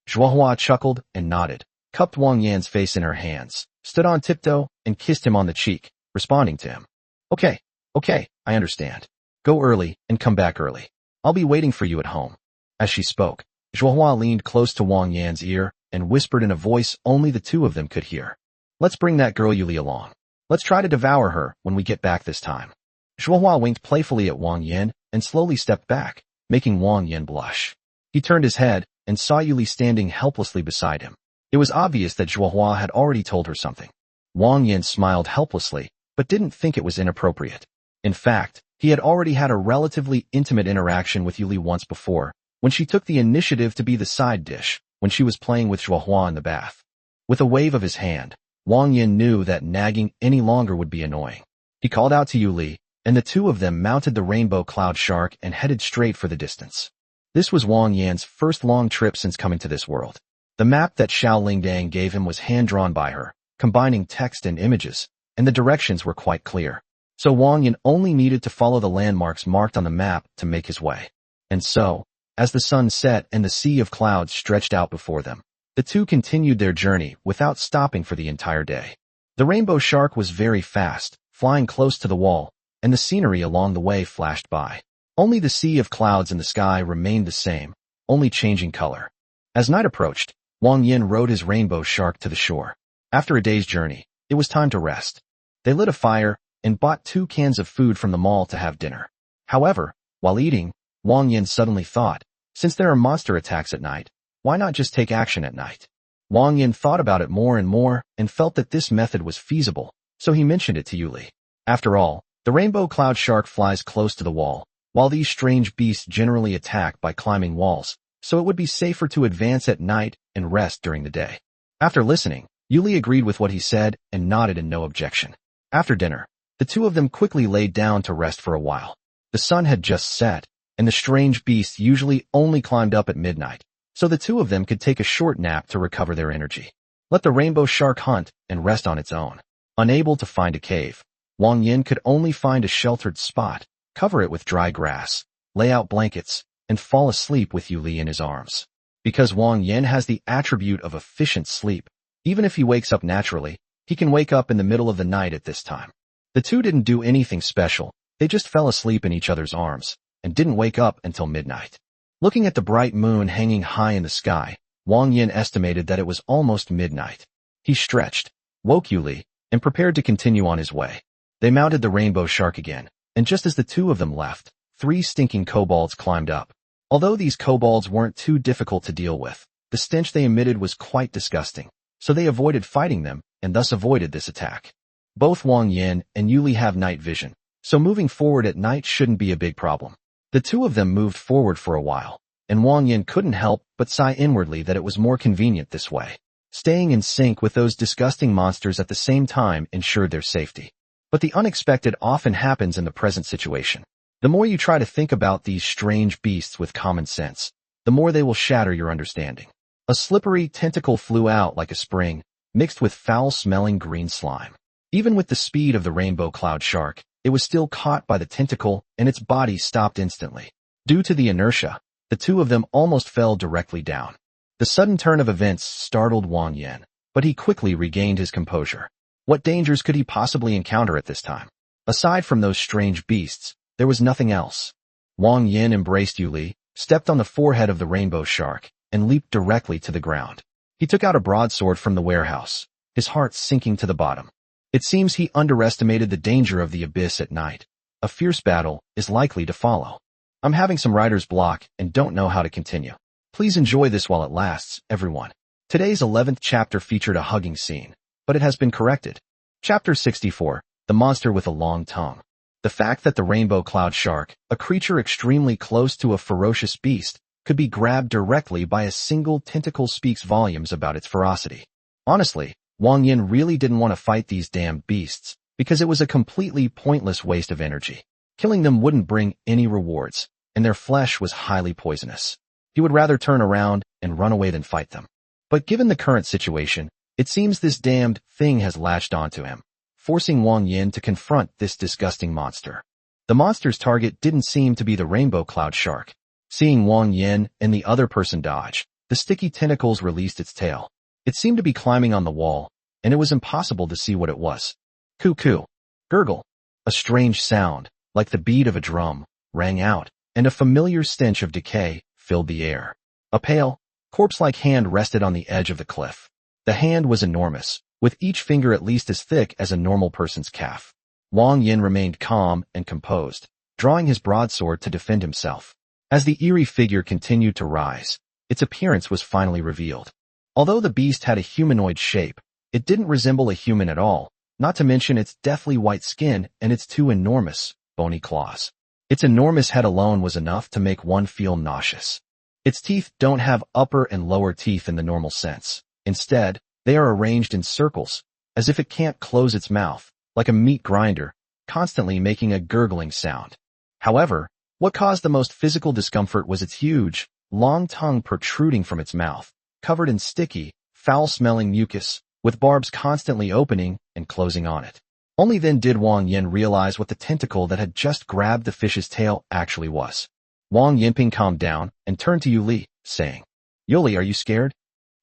Zhuohua chuckled and nodded, cupped Wang Yan's face in her hands, stood on tiptoe, and kissed him on the cheek, responding to him. Okay, I understand. Go early and come back early. I'll be waiting for you at home. As she spoke, Zhuohua leaned close to Wang Yan's ear and whispered in a voice only the two of them could hear. Let's bring that girl Yuli along. Let's try to devour her when we get back this time. Zhuohua winked playfully at Wang Yan and slowly stepped back, making Wang Yan blush. He turned his head and saw Yuli standing helplessly beside him. It was obvious that Zhuohua had already told her something. Wang Yan smiled helplessly, but didn't think it was inappropriate. In fact, he had already had a relatively intimate interaction with Yuli once before, when she took the initiative to be the side dish, when she was playing with Zhuohua in the bath. With a wave of his hand, Wang Yan knew that nagging any longer would be annoying. He called out to Yuli, and the two of them mounted the rainbow cloud shark and headed straight for the distance. This was Wang Yan's first long trip since coming to this world. The map that Xiao Lingdang gave him was hand-drawn by her, combining text and images, and the directions were quite clear. So Wang Yan only needed to follow the landmarks marked on the map to make his way. And so, as the sun set and the sea of clouds stretched out before them, the two continued their journey without stopping for the entire day. The rainbow shark was very fast, flying close to the wall, and the scenery along the way flashed by. Only the sea of clouds in the sky remained the same, only changing color. As night approached, Wang Yan rode his rainbow shark to the shore. After a day's journey, it was time to rest. They lit a fire and bought 2 cans of food from the mall to have dinner. However, while eating, Wang Yan suddenly thought, since there are monster attacks at night, why not just take action at night? Wang Yan thought about it more and more and felt that this method was feasible, so he mentioned it to Yuli. After all, the rainbow cloud shark flies close to the wall, while these strange beasts generally attack by climbing walls, so it would be safer to advance at night and rest during the day. After listening, Yuli agreed with what he said and nodded in no objection. After dinner, the two of them quickly laid down to rest for a while. The sun had just set, and the strange beasts usually only climbed up at midnight, so the two of them could take a short nap to recover their energy. Let the rainbow shark hunt and rest on its own. Unable to find a cave, Wang Yan could only find a sheltered spot, cover it with dry grass, lay out blankets, and fall asleep with Yuli in his arms. Because Wang Yan has the attribute of efficient sleep, even if he wakes up naturally, he can wake up in the middle of the night at this time. The two didn't do anything special, they just fell asleep in each other's arms, and didn't wake up until midnight. Looking at the bright moon hanging high in the sky, Wang Yan estimated that it was almost midnight. He stretched, woke Yuli, and prepared to continue on his way. They mounted the rainbow shark again, and just as the two of them left, 3 stinking kobolds climbed up. Although these kobolds weren't too difficult to deal with, the stench they emitted was quite disgusting, so they avoided fighting them, and thus avoided this attack. Both Wang Yan and Yuli have night vision, so moving forward at night shouldn't be a big problem. The two of them moved forward for a while, and Wang Yan couldn't help but sigh inwardly that it was more convenient this way. Staying in sync with those disgusting monsters at the same time ensured their safety. But the unexpected often happens in the present situation. The more you try to think about these strange beasts with common sense, the more they will shatter your understanding. A slippery tentacle flew out like a spring, mixed with foul-smelling green slime. Even with the speed of the rainbow cloud shark, it was still caught by the tentacle and its body stopped instantly. Due to the inertia, the two of them almost fell directly down. The sudden turn of events startled Wang Yan, but he quickly regained his composure. What dangers could he possibly encounter at this time? Aside from those strange beasts, there was nothing else. Wang Yan embraced Yuli, stepped on the forehead of the rainbow shark, and leaped directly to the ground. He took out a broadsword from the warehouse, his heart sinking to the bottom. It seems he underestimated the danger of the abyss at night. A fierce battle is likely to follow. I'm having some writer's block and don't know how to continue. Please enjoy this while it lasts, everyone. Today's 11th chapter featured a hugging scene, but it has been corrected. Chapter 64, The Monster with a Long Tongue. The fact that the rainbow cloud shark, a creature extremely close to a ferocious beast, could be grabbed directly by a single tentacle speaks volumes about its ferocity. Honestly, Wang Yan really didn't want to fight these damned beasts, because it was a completely pointless waste of energy. Killing them wouldn't bring any rewards, and their flesh was highly poisonous. He would rather turn around and run away than fight them. But given the current situation, it seems this damned thing has latched onto him, forcing Wang Yan to confront this disgusting monster. The monster's target didn't seem to be the rainbow cloud shark. Seeing Wang Yan and the other person dodge, the sticky tentacles released its tail. It seemed to be climbing on the wall, and it was impossible to see what it was. Coo-coo. Gurgle. A strange sound, like the beat of a drum, rang out, and a familiar stench of decay filled the air. A pale, corpse-like hand rested on the edge of the cliff. The hand was enormous, with each finger at least as thick as a normal person's calf. Wang Yan remained calm and composed, drawing his broadsword to defend himself. As the eerie figure continued to rise, its appearance was finally revealed. Although the beast had a humanoid shape, it didn't resemble a human at all, not to mention its deathly white skin and its 2 enormous, bony claws. Its enormous head alone was enough to make one feel nauseous. Its teeth don't have upper and lower teeth in the normal sense. Instead, they are arranged in circles, as if it can't close its mouth, like a meat grinder, constantly making a gurgling sound. However, what caused the most physical discomfort was its huge, long tongue protruding from its mouth, covered in sticky, foul-smelling mucus, with barbs constantly opening and closing on it. Only then did Wang Yan realize what the tentacle that had just grabbed the fish's tail actually was. Wang Yanping calmed down and turned to Yuli, saying, "Yuli, are you scared?"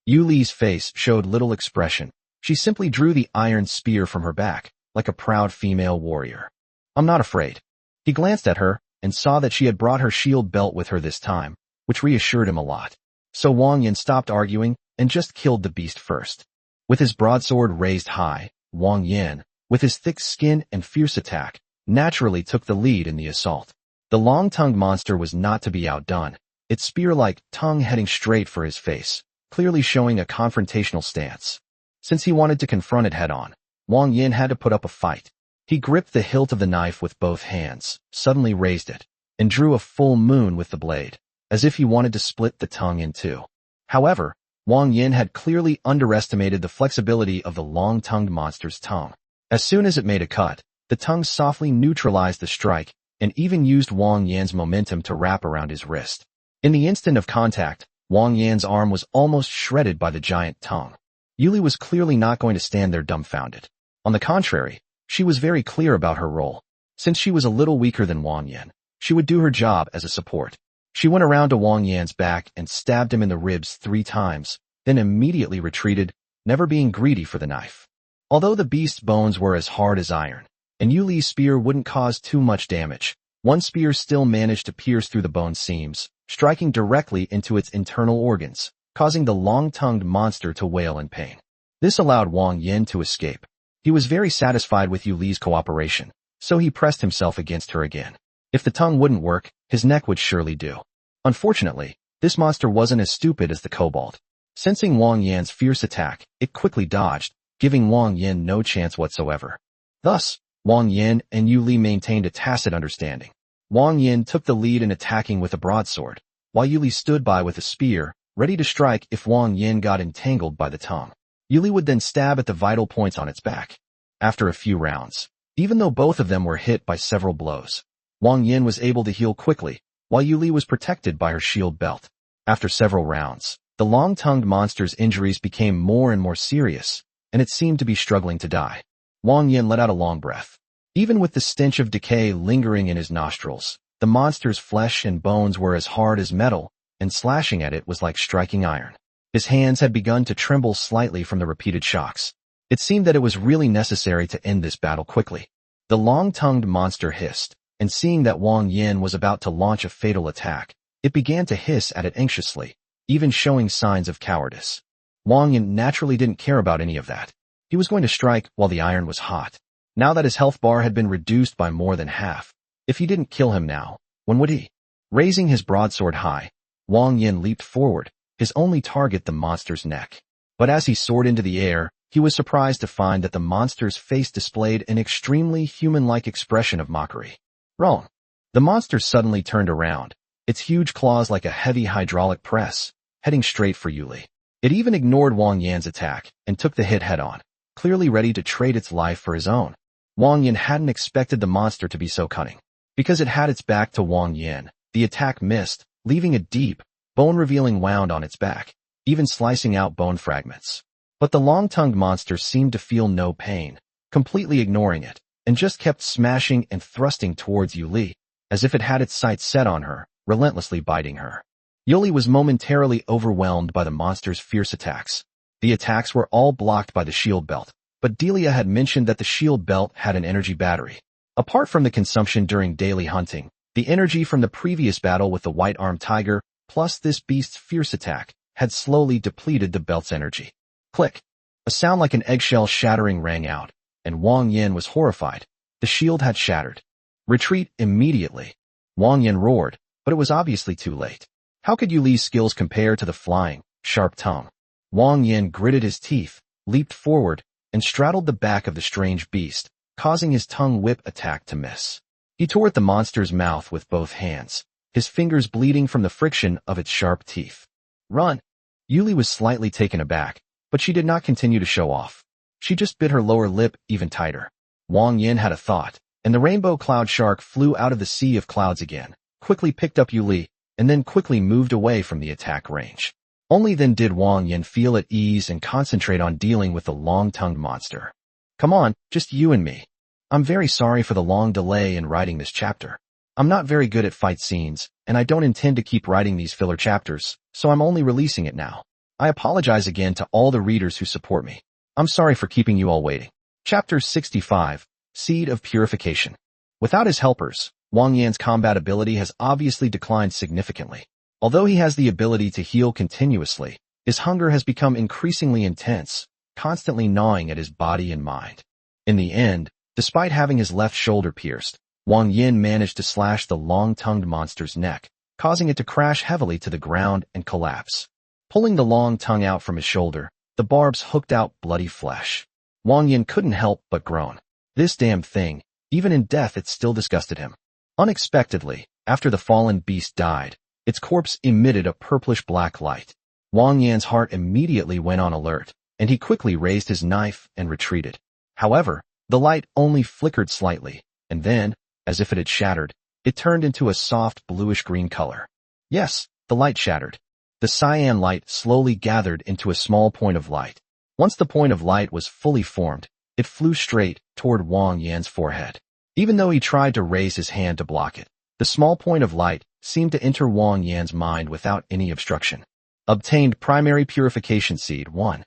Yuli's face showed little expression. She simply drew the iron spear from her back, like a proud female warrior. "I'm not afraid." He glanced at her and saw that she had brought her shield belt with her this time, which reassured him a lot. So Wang Yan stopped arguing and just killed the beast first. With his broadsword raised high, Wang Yan, with his thick skin and fierce attack, naturally took the lead in the assault. The long-tongued monster was not to be outdone, its spear-like tongue heading straight for his face, clearly showing a confrontational stance. Since he wanted to confront it head-on, Wang Yan had to put up a fight. He gripped the hilt of the knife with both hands, suddenly raised it, and drew a full moon with the blade, as if he wanted to split the tongue in two. However, Wang Yan had clearly underestimated the flexibility of the long-tongued monster's tongue. As soon as it made a cut, the tongue softly neutralized the strike and even used Wang Yan's momentum to wrap around his wrist. In the instant of contact, Wang Yan's arm was almost shredded by the giant tongue. Yuli was clearly not going to stand there dumbfounded. On the contrary, she was very clear about her role. Since she was a little weaker than Wang Yan, She would do her job as a support. She went around to Wang Yan's back and stabbed him in the ribs 3 times, then immediately retreated, never being greedy for the knife. Although the beast's bones were as hard as iron, and Yu Li's spear wouldn't cause too much damage, one spear still managed to pierce through the bone seams, striking directly into its internal organs, causing the long-tongued monster to wail in pain. This allowed Wang Yan to escape. He was very satisfied with Yu Li's cooperation, so he pressed himself against her again. If the tongue wouldn't work, his neck would surely do. Unfortunately, this monster wasn't as stupid as the kobold. Sensing Wang Yan's fierce attack, it quickly dodged, giving Wang Yan no chance whatsoever. Thus, Wang Yan and Yu Li maintained a tacit understanding. Wang Yan took the lead in attacking with a broadsword, while Yu Li stood by with a spear, ready to strike if Wang Yan got entangled by the tongue. Yu Li would then stab at the vital points on its back. After a few rounds, even though both of them were hit by several blows, Wang Yan was able to heal quickly, while Yu Li was protected by her shield belt. After several rounds, the long-tongued monster's injuries became more and more serious, and it seemed to be struggling to die. Wang Yan let out a long breath. Even with the stench of decay lingering in his nostrils, the monster's flesh and bones were as hard as metal, and slashing at it was like striking iron. His hands had begun to tremble slightly from the repeated shocks. It seemed that it was really necessary to end this battle quickly. The long-tongued monster hissed, and seeing that Wang Yan was about to launch a fatal attack, it began to hiss at it anxiously, even showing signs of cowardice. Wang Yan naturally didn't care about any of that. He was going to strike while the iron was hot. Now that his health bar had been reduced by more than half, if he didn't kill him now, when would he? Raising his broadsword high, Wang Yan leaped forward, his only target the monster's neck. But as he soared into the air, he was surprised to find that the monster's face displayed an extremely human-like expression of mockery. Wrong. The monster suddenly turned around, its huge claws like a heavy hydraulic press, heading straight for Yu Li. It even ignored Wang Yan's attack and took the hit head-on, clearly ready to trade its life for his own. Wang Yan hadn't expected the monster to be so cunning. Because it had its back to Wang Yan, the attack missed, leaving a deep, bone-revealing wound on its back, even slicing out bone fragments. But the long-tongued monster seemed to feel no pain, completely ignoring it, and just kept smashing and thrusting towards Yu Li, as if it had its sights set on her, relentlessly biting her. Yu Li was momentarily overwhelmed by the monster's fierce attacks. The attacks were all blocked by the shield belt, but Delia had mentioned that the shield belt had an energy battery. Apart from the consumption during daily hunting, the energy from the previous battle with the white-armed tiger, plus this beast's fierce attack, had slowly depleted the belt's energy. Click! A sound like an eggshell shattering rang out, and Wang Yan was horrified. The shield had shattered. Retreat immediately. Wang Yan roared, but it was obviously too late. How could Yu Li's skills compare to the flying, sharp tongue? Wang Yan gritted his teeth, leaped forward, and straddled the back of the strange beast, causing his tongue whip attack to miss. He tore at the monster's mouth with both hands, his fingers bleeding from the friction of its sharp teeth. Run! Yu Li was slightly taken aback, but she did not continue to show off. She just bit her lower lip even tighter. Wang Yan had a thought, and the rainbow cloud shark flew out of the sea of clouds again, quickly picked up Yu Li, and then quickly moved away from the attack range. Only then did Wang Yan feel at ease and concentrate on dealing with the long-tongued monster. Come on, just you and me. I'm very sorry for the long delay in writing this chapter. I'm not very good at fight scenes, and I don't intend to keep writing these filler chapters, so I'm only releasing it now. I apologize again to all the readers who support me. I'm sorry for keeping you all waiting. Chapter 65, Seed of Purification. Without his helpers, Wang Yan's combat ability has obviously declined significantly. Although he has the ability to heal continuously, his hunger has become increasingly intense, constantly gnawing at his body and mind. In the end, despite having his left shoulder pierced, Wang Yan managed to slash the long-tongued monster's neck, causing it to crash heavily to the ground and collapse. Pulling the long tongue out from his shoulder, the barbs hooked out bloody flesh. Wang Yan couldn't help but groan. This damn thing, even in death it still disgusted him. Unexpectedly, after the fallen beast died, its corpse emitted a purplish-black light. Wang Yan's heart immediately went on alert, and he quickly raised his knife and retreated. However, the light only flickered slightly, and then, as if it had shattered, it turned into a soft bluish-green color. Yes, the light shattered. The cyan light slowly gathered into a small point of light. Once the point of light was fully formed, it flew straight toward Wang Yan's forehead. Even though he tried to raise his hand to block it, The small point of light seemed to enter Wang Yan's mind without any obstruction. Obtained primary purification seed 1.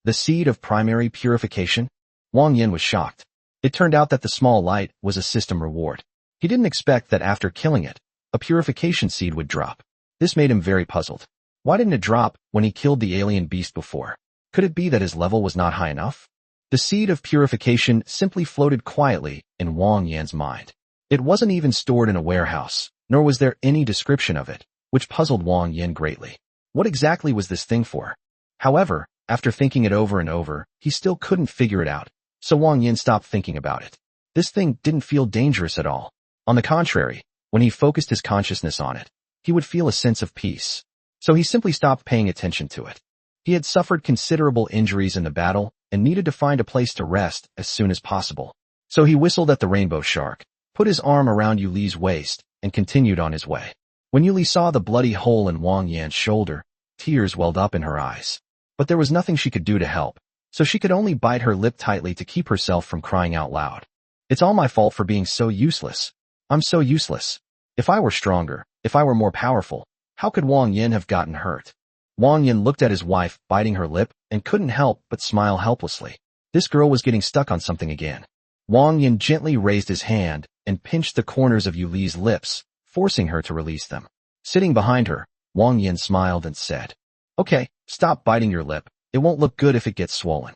The seed of primary purification? Wang Yan was shocked. It turned out that the small light was a system reward. He didn't expect that after killing it, a purification seed would drop. This made him very puzzled. Why didn't it drop when he killed the alien beast before? Could it be that his level was not high enough? The seed of purification simply floated quietly in Wang Yan's mind. It wasn't even stored in a warehouse, nor was there any description of it, which puzzled Wang Yan greatly. What exactly was this thing for? However, after thinking it over and over, he still couldn't figure it out, so Wang Yan stopped thinking about it. This thing didn't feel dangerous at all. On the contrary, when he focused his consciousness on it, he would feel a sense of peace. So he simply stopped paying attention to it. He had suffered considerable injuries in the battle and needed to find a place to rest as soon as possible. So he whistled at the rainbow shark, put his arm around Yuli's waist, and continued on his way. When Yuli saw the bloody hole in Wang Yan's shoulder, tears welled up in her eyes. But there was nothing she could do to help, so she could only bite her lip tightly to keep herself from crying out loud. It's all my fault for being so useless. I'm so useless. If I were stronger, if I were more powerful, how could Wang Yan have gotten hurt? Wang Yan looked at his wife biting her lip and couldn't help but smile helplessly. This girl was getting stuck on something again. Wang Yan gently raised his hand and pinched the corners of Yuli's lips, forcing her to release them. Sitting behind her, Wang Yan smiled and said, "Okay, stop biting your lip. It won't look good if it gets swollen."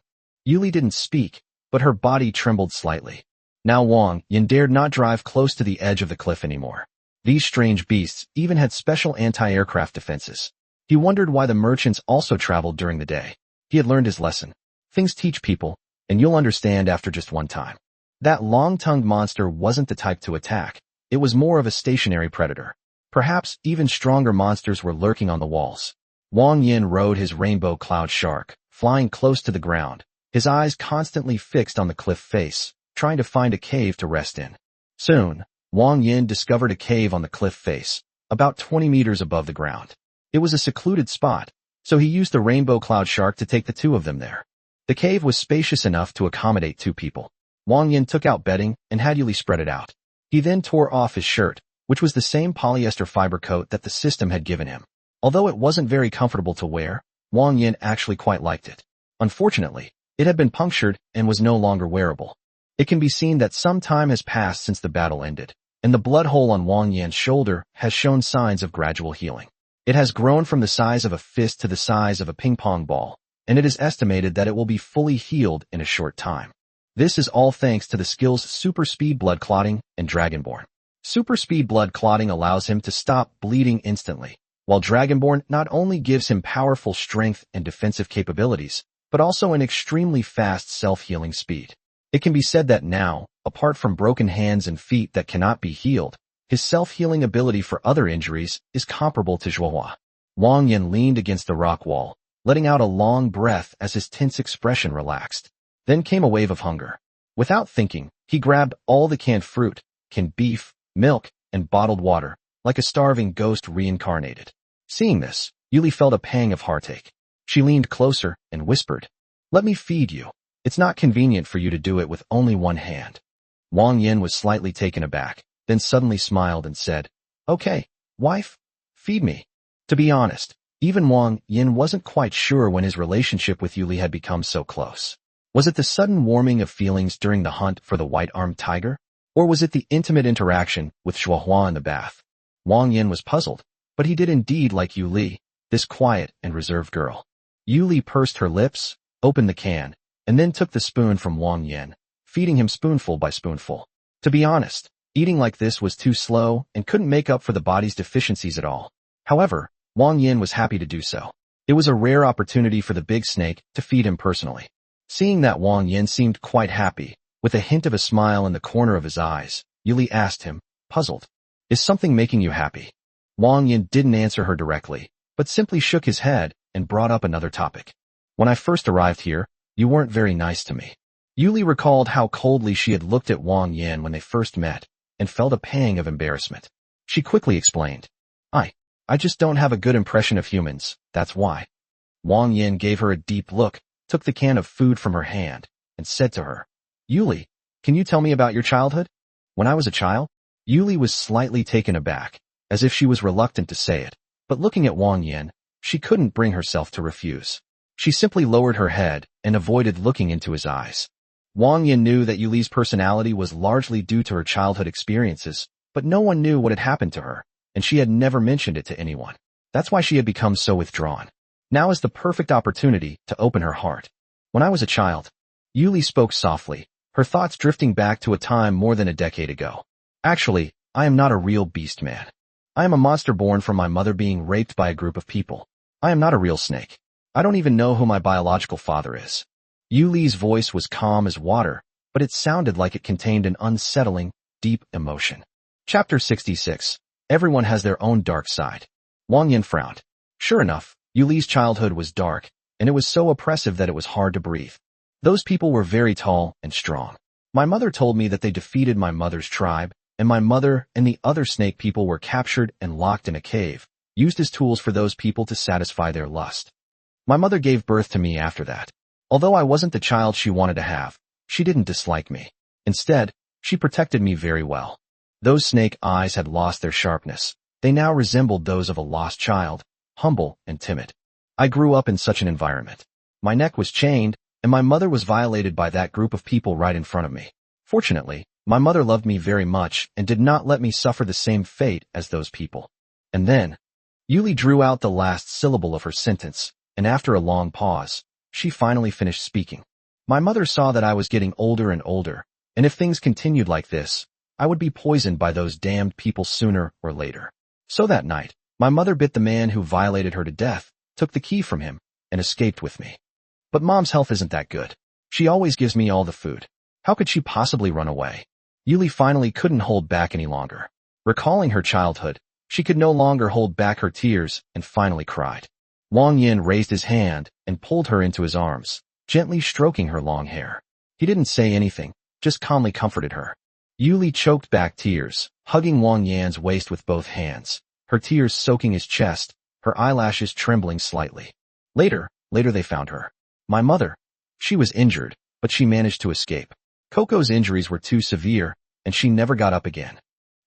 Yuli didn't speak, but her body trembled slightly. Now Wang Yan dared not drive close to the edge of the cliff anymore. These strange beasts even had special anti-aircraft defenses. He wondered why the merchants also traveled during the day. He had learned his lesson. Things teach people, and you'll understand after just one time. That long-tongued monster wasn't the type to attack. It was more of a stationary predator. Perhaps even stronger monsters were lurking on the walls. Wang Yan rode his rainbow cloud shark, flying close to the ground, his eyes constantly fixed on the cliff face, trying to find a cave to rest in. Soon, Wang Yan discovered a cave on the cliff face, about 20 meters above the ground. It was a secluded spot, so he used the rainbow cloud shark to take the two of them there. The cave was spacious enough to accommodate 2 people. Wang Yan took out bedding and had Yuli spread it out. He then tore off his shirt, which was the same polyester fiber coat that the system had given him. Although it wasn't very comfortable to wear, Wang Yan actually quite liked it. Unfortunately, it had been punctured and was no longer wearable. It can be seen that some time has passed since the battle ended, and the blood hole on Wang Yan's shoulder has shown signs of gradual healing. It has grown from the size of a fist to the size of a ping-pong ball, and it is estimated that it will be fully healed in a short time. This is all thanks to the skills Super Speed Blood Clotting and Dragonborn. Super Speed Blood Clotting allows him to stop bleeding instantly, while Dragonborn not only gives him powerful strength and defensive capabilities, but also an extremely fast self-healing speed. It can be said that now, apart from broken hands and feet that cannot be healed, his self-healing ability for other injuries is comparable to Zhuohua. Wang Yan leaned against the rock wall, letting out a long breath as his tense expression relaxed. Then came a wave of hunger. Without thinking, he grabbed all the canned fruit, canned beef, milk, and bottled water, like a starving ghost reincarnated. Seeing this, Yuli felt a pang of heartache. She leaned closer and whispered, "Let me feed you. It's not convenient for you to do it with only one hand." Wang Yan was slightly taken aback, then suddenly smiled and said, "Okay, wife, feed me." To be honest, even Wang Yan wasn't quite sure when his relationship with Yuli had become so close. Was it the sudden warming of feelings during the hunt for the white-armed tiger? Or was it the intimate interaction with Zhuohua in the bath? Wang Yan was puzzled, but he did indeed like Yuli, this quiet and reserved girl. Yuli pursed her lips, opened the can, and then took the spoon from Wang Yan, feeding him spoonful by spoonful. To be honest, eating like this was too slow and couldn't make up for the body's deficiencies at all. However, Wang Yan was happy to do so. It was a rare opportunity for the big snake to feed him personally. Seeing that Wang Yan seemed quite happy, with a hint of a smile in the corner of his eyes, Yuli asked him, puzzled, "Is something making you happy?" Wang Yan didn't answer her directly, but simply shook his head and brought up another topic. "When I first arrived here, you weren't very nice to me." Yuli recalled how coldly she had looked at Wang Yan when they first met, and felt a pang of embarrassment. She quickly explained, I just don't have a good impression of humans, that's why." Wang Yan gave her a deep look, took the can of food from her hand, and said to her, "Yuli, can you tell me about your childhood?" "When I was a child, Yuli was slightly taken aback, as if she was reluctant to say it, but looking at Wang Yan, she couldn't bring herself to refuse. She simply lowered her head and avoided looking into his eyes. Wang Yan knew that Yuli's personality was largely due to her childhood experiences, but no one knew what had happened to her, and she had never mentioned it to anyone. That's why she had become so withdrawn. Now is the perfect opportunity to open her heart. When I was a child, Yuli spoke softly, her thoughts drifting back to a time more than a decade ago. Actually, I am not a real beast man. I am a monster born from my mother being raped by a group of people. I am not a real snake. I don't even know who my biological father is. Yuli's voice was calm as water, but it sounded like it contained an unsettling, deep emotion. Chapter 66. Everyone has their own dark side. Wang Yan frowned. Sure enough, Yuli's childhood was dark, and it was so oppressive that it was hard to breathe. Those people were very tall and strong. My mother told me that they defeated my mother's tribe, and my mother and the other snake people were captured and locked in a cave, used as tools for those people to satisfy their lust. My mother gave birth to me after that. Although I wasn't the child she wanted to have, she didn't dislike me. Instead, she protected me very well. Those snake eyes had lost their sharpness. They now resembled those of a lost child, humble and timid. I grew up in such an environment. My neck was chained, and my mother was violated by that group of people right in front of me. Fortunately, my mother loved me very much and did not let me suffer the same fate as those people. And then, Yuli drew out the last syllable of her sentence, and after a long pause, she finally finished speaking. My mother saw that I was getting older and older, and if things continued like this, I would be poisoned by those damned people sooner or later. So that night, my mother bit the man who violated her to death, took the key from him, and escaped with me. But Mom's health isn't that good. She always gives me all the food. How could she possibly run away? Yuli finally couldn't hold back any longer. Recalling her childhood, she could no longer hold back her tears and finally cried. Wang Yan raised his hand and pulled her into his arms, gently stroking her long hair. He didn't say anything, just calmly comforted her. Yuli choked back tears, hugging Wang Yan's waist with both hands, her tears soaking his chest, her eyelashes trembling slightly. Later they found her. My mother. She was injured, but she managed to escape. Coco's injuries were too severe, and she never got up again.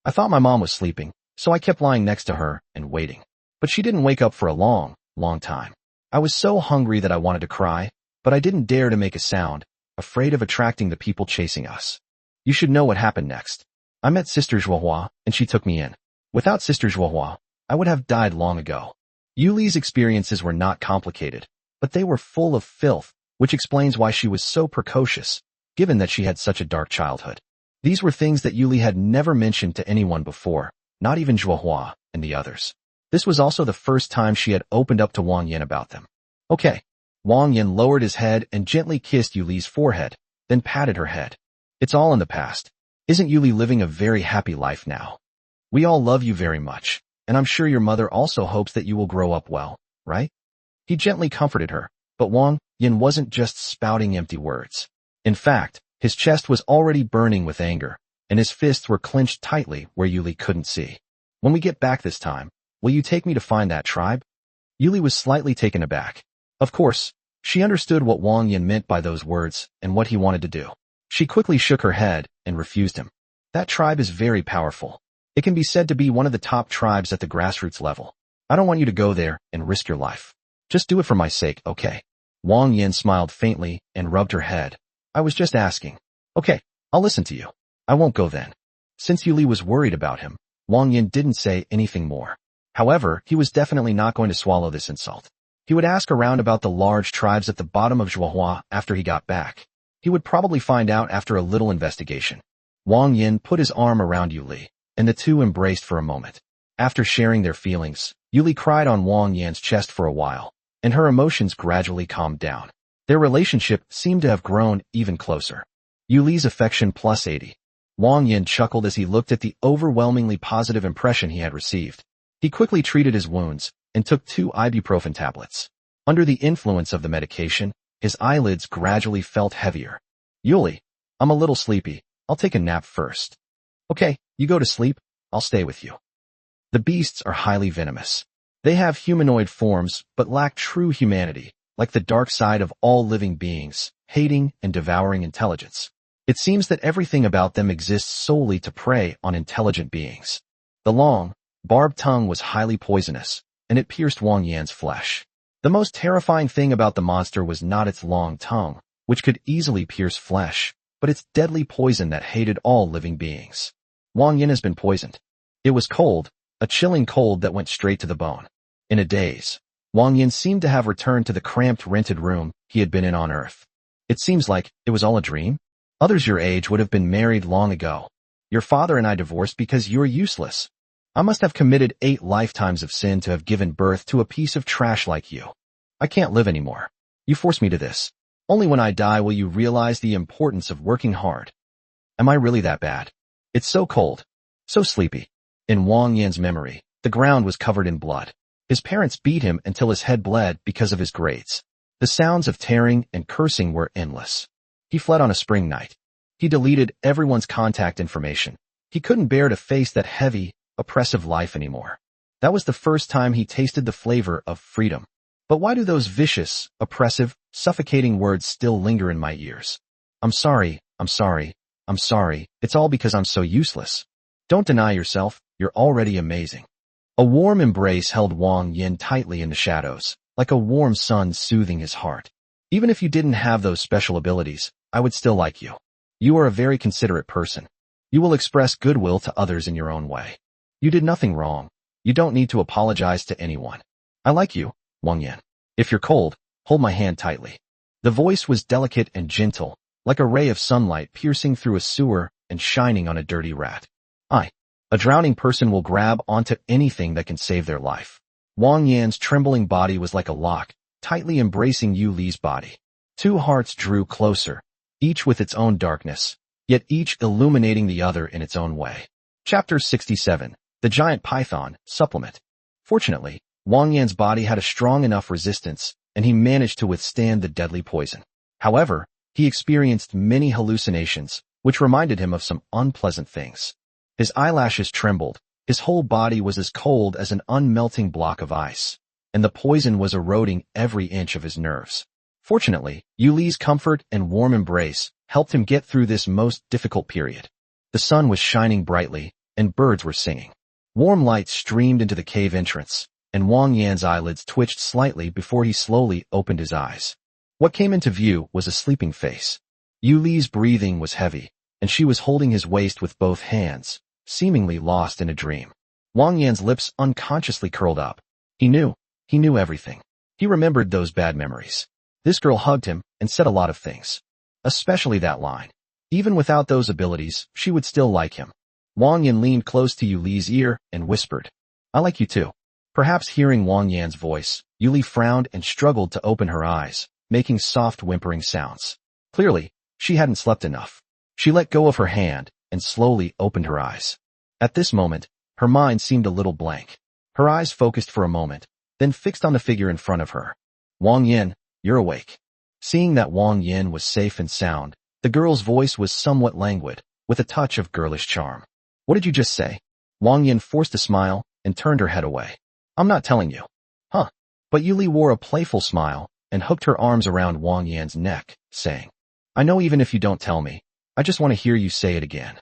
I thought my mom was sleeping, so I kept lying next to her and waiting. But she didn't wake up for a long time. I was so hungry that I wanted to cry, but I didn't dare to make a sound, afraid of attracting the people chasing us. You should know what happened next. I met Sister Zhuohua, and she took me in. Without Sister Zhuohua, I would have died long ago. Yuli's experiences were not complicated, but they were full of filth, which explains why she was so precocious, given that she had such a dark childhood. These were things that Yuli had never mentioned to anyone before, not even Zhuohua and the others. This was also the first time she had opened up to Wang Yan about them. Okay. Wang Yan lowered his head and gently kissed Yuli's forehead, then patted her head. It's all in the past. Isn't Yuli living a very happy life now? We all love you very much, and I'm sure your mother also hopes that you will grow up well, right? He gently comforted her, but Wang Yan wasn't just spouting empty words. In fact, his chest was already burning with anger, and his fists were clenched tightly where Yuli couldn't see. When we get back this time, will you take me to find that tribe? Yuli was slightly taken aback. Of course, she understood what Wang Yan meant by those words and what he wanted to do. She quickly shook her head and refused him. That tribe is very powerful. It can be said to be one of the top tribes at the grassroots level. I don't want you to go there and risk your life. Just do it for my sake, okay? Wang Yan smiled faintly and rubbed her head. I was just asking. Okay, I'll listen to you. I won't go then. Since Yuli was worried about him, Wang Yan didn't say anything more. However, he was definitely not going to swallow this insult. He would ask around about the large tribes at the bottom of Zhuohua after he got back. He would probably find out after a little investigation. Wang Yan put his arm around Yuli, and the two embraced for a moment. After sharing their feelings, Yuli cried on Wang Yan's chest for a while, and her emotions gradually calmed down. Their relationship seemed to have grown even closer. Yuli's affection plus 80. Wang Yan chuckled as he looked at the overwhelmingly positive impression he had received. He quickly treated his wounds and took 2 ibuprofen tablets. Under the influence of the medication, his eyelids gradually felt heavier. Yuli, I'm a little sleepy. I'll take a nap first. Okay, you go to sleep. I'll stay with you. The beasts are highly venomous. They have humanoid forms but lack true humanity, like the dark side of all living beings, hating and devouring intelligence. It seems that everything about them exists solely to prey on intelligent beings. The long, barbed tongue was highly poisonous, and it pierced Wang Yan's flesh. The most terrifying thing about the monster was not its long tongue, which could easily pierce flesh, but its deadly poison that hated all living beings. Wang Yan has been poisoned. It was cold, a chilling cold that went straight to the bone. In a daze, Wang Yan seemed to have returned to the cramped rented room he had been in on Earth. It seems like it was all a dream. Others your age would have been married long ago. Your father and I divorced because you're useless. I must have committed 8 lifetimes of sin to have given birth to a piece of trash like you. I can't live anymore. You forced me to this. Only when I die will you realize the importance of working hard. Am I really that bad? It's so cold, so sleepy. In Wang Yan's memory, the ground was covered in blood. His parents beat him until his head bled because of his grades. The sounds of tearing and cursing were endless. He fled on a spring night. He deleted everyone's contact information. He couldn't bear to face that heavy, oppressive life anymore. That was the first time he tasted the flavor of freedom. But why do those vicious, oppressive, suffocating words still linger in my ears? I'm sorry, I'm sorry, I'm sorry. It's all because I'm so useless. Don't deny yourself, you're already amazing. A warm embrace held Wang Yan tightly in the shadows, like a warm sun soothing his heart. Even if you didn't have those special abilities, I would still like you. You are a very considerate person. You will express goodwill to others in your own way. You did nothing wrong. You don't need to apologize to anyone. I like you, Wang Yan. If you're cold, hold my hand tightly. The voice was delicate and gentle, like a ray of sunlight piercing through a sewer and shining on a dirty rat. A drowning person will grab onto anything that can save their life. Wang Yan's trembling body was like a lock, tightly embracing Yu Li's body. 2 hearts drew closer, each with its own darkness, yet each illuminating the other in its own way. Chapter 67, The Giant Python, Supplement. Fortunately, Wang Yan's body had a strong enough resistance, and he managed to withstand the deadly poison. However, he experienced many hallucinations, which reminded him of some unpleasant things. His eyelashes trembled, his whole body was as cold as an unmelting block of ice, and the poison was eroding every inch of his nerves. Fortunately, Yu Li's comfort and warm embrace helped him get through this most difficult period. The sun was shining brightly, and birds were singing. Warm light streamed into the cave entrance, and Wang Yan's eyelids twitched slightly before he slowly opened his eyes. What came into view was a sleeping face. Yu Li's breathing was heavy, and she was holding his waist with both hands, seemingly lost in a dream. Wang Yan's lips unconsciously curled up. He knew everything. He remembered those bad memories. This girl hugged him and said a lot of things. Especially that line. Even without those abilities, she would still like him. Wang Yan leaned close to Yu Li's ear and whispered, I like you too. Perhaps hearing Wang Yan's voice, Yu Li frowned and struggled to open her eyes, making soft whimpering sounds. Clearly, she hadn't slept enough. She let go of her hand and slowly opened her eyes. At this moment, her mind seemed a little blank. Her eyes focused for a moment, then fixed on the figure in front of her. Wang Yan, you're awake. Seeing that Wang Yan was safe and sound, the girl's voice was somewhat languid, with a touch of girlish charm. What did you just say? Wang Yan forced a smile and turned her head away. I'm not telling you. Huh. But Yu Li wore a playful smile and hooked her arms around Wang Yan's neck, saying, I know even if you don't tell me, I just want to hear you say it again.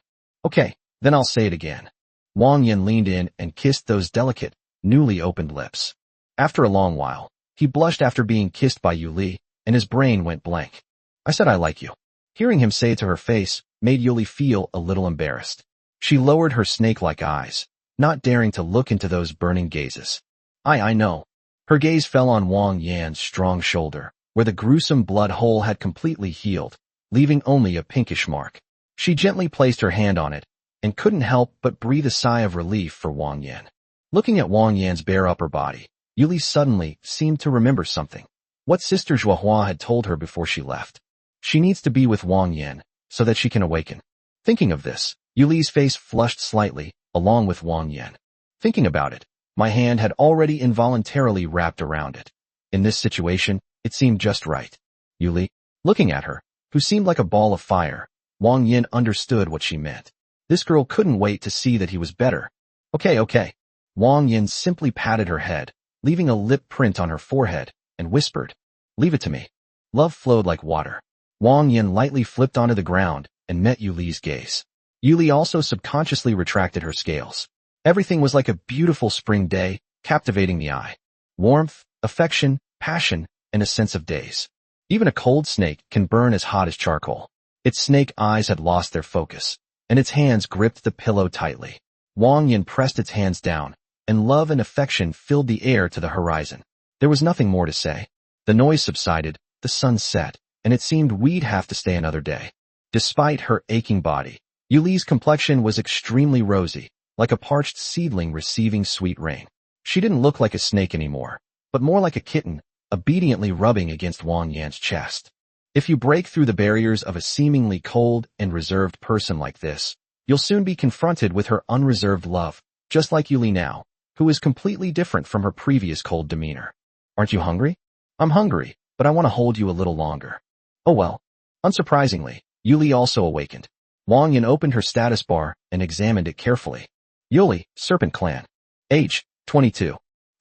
Okay, then I'll say it again. Wang Yan leaned in and kissed those delicate, newly opened lips. After a long while, he blushed after being kissed by Yu Li, and his brain went blank. I said I like you. Hearing him say it to her face made Yu Li feel a little embarrassed. She lowered her snake-like eyes, not daring to look into those burning gazes. I know. Her gaze fell on Wang Yan's strong shoulder, where the gruesome blood hole had completely healed, leaving only a pinkish mark. She gently placed her hand on it, and couldn't help but breathe a sigh of relief for Wang Yan. Looking at Wang Yan's bare upper body, Yu Li suddenly seemed to remember something. What Sister Zhuohua had told her before she left. She needs to be with Wang Yan, so that she can awaken. Thinking of this, Yu Li's face flushed slightly, along with Wang Yan. Thinking about it, my hand had already involuntarily wrapped around it. In this situation, it seemed just right. Yu Li, looking at her, who seemed like a ball of fire, Wang Yan understood what she meant. This girl couldn't wait to see that he was better. Okay. Wang Yan simply patted her head, leaving a lip print on her forehead, and whispered, Leave it to me. Love flowed like water. Wang Yan lightly flipped onto the ground and met Yuli's gaze. Yuli also subconsciously retracted her scales. Everything was like a beautiful spring day, captivating the eye. Warmth, affection, passion, and a sense of daze. Even a cold snake can burn as hot as charcoal. Its snake eyes had lost their focus, and its hands gripped the pillow tightly. Wang Yan pressed its hands down, and love and affection filled the air to the horizon. There was nothing more to say. The noise subsided, the sun set, and it seemed we'd have to stay another day. Despite her aching body, Yuli's complexion was extremely rosy, like a parched seedling receiving sweet rain. She didn't look like a snake anymore, but more like a kitten, obediently rubbing against Wang Yan's chest. If you break through the barriers of a seemingly cold and reserved person like this, you'll soon be confronted with her unreserved love, just like Yuli now, who is completely different from her previous cold demeanor. Aren't you hungry? I'm hungry, but I want to hold you a little longer. Oh well. Unsurprisingly, Yuli also awakened. Wang Yan opened her status bar and examined it carefully. Yuli, Serpent Clan. Age, 22.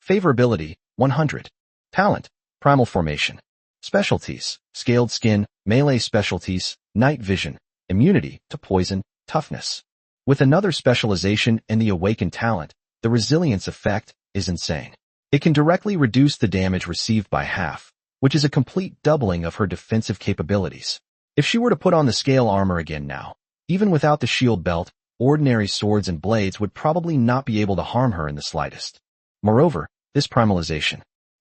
Favorability, 100. Talent, Primal Formation. Specialties, Scaled Skin, Melee Specialties, Night Vision, Immunity to Poison, Toughness. With another specialization in the Awakened talent, the Resilience effect is insane. It can directly reduce the damage received by half, which is a complete doubling of her defensive capabilities. If she were to put on the scale armor again now, even without the shield belt, ordinary swords and blades would probably not be able to harm her in the slightest. Moreover, this primalization.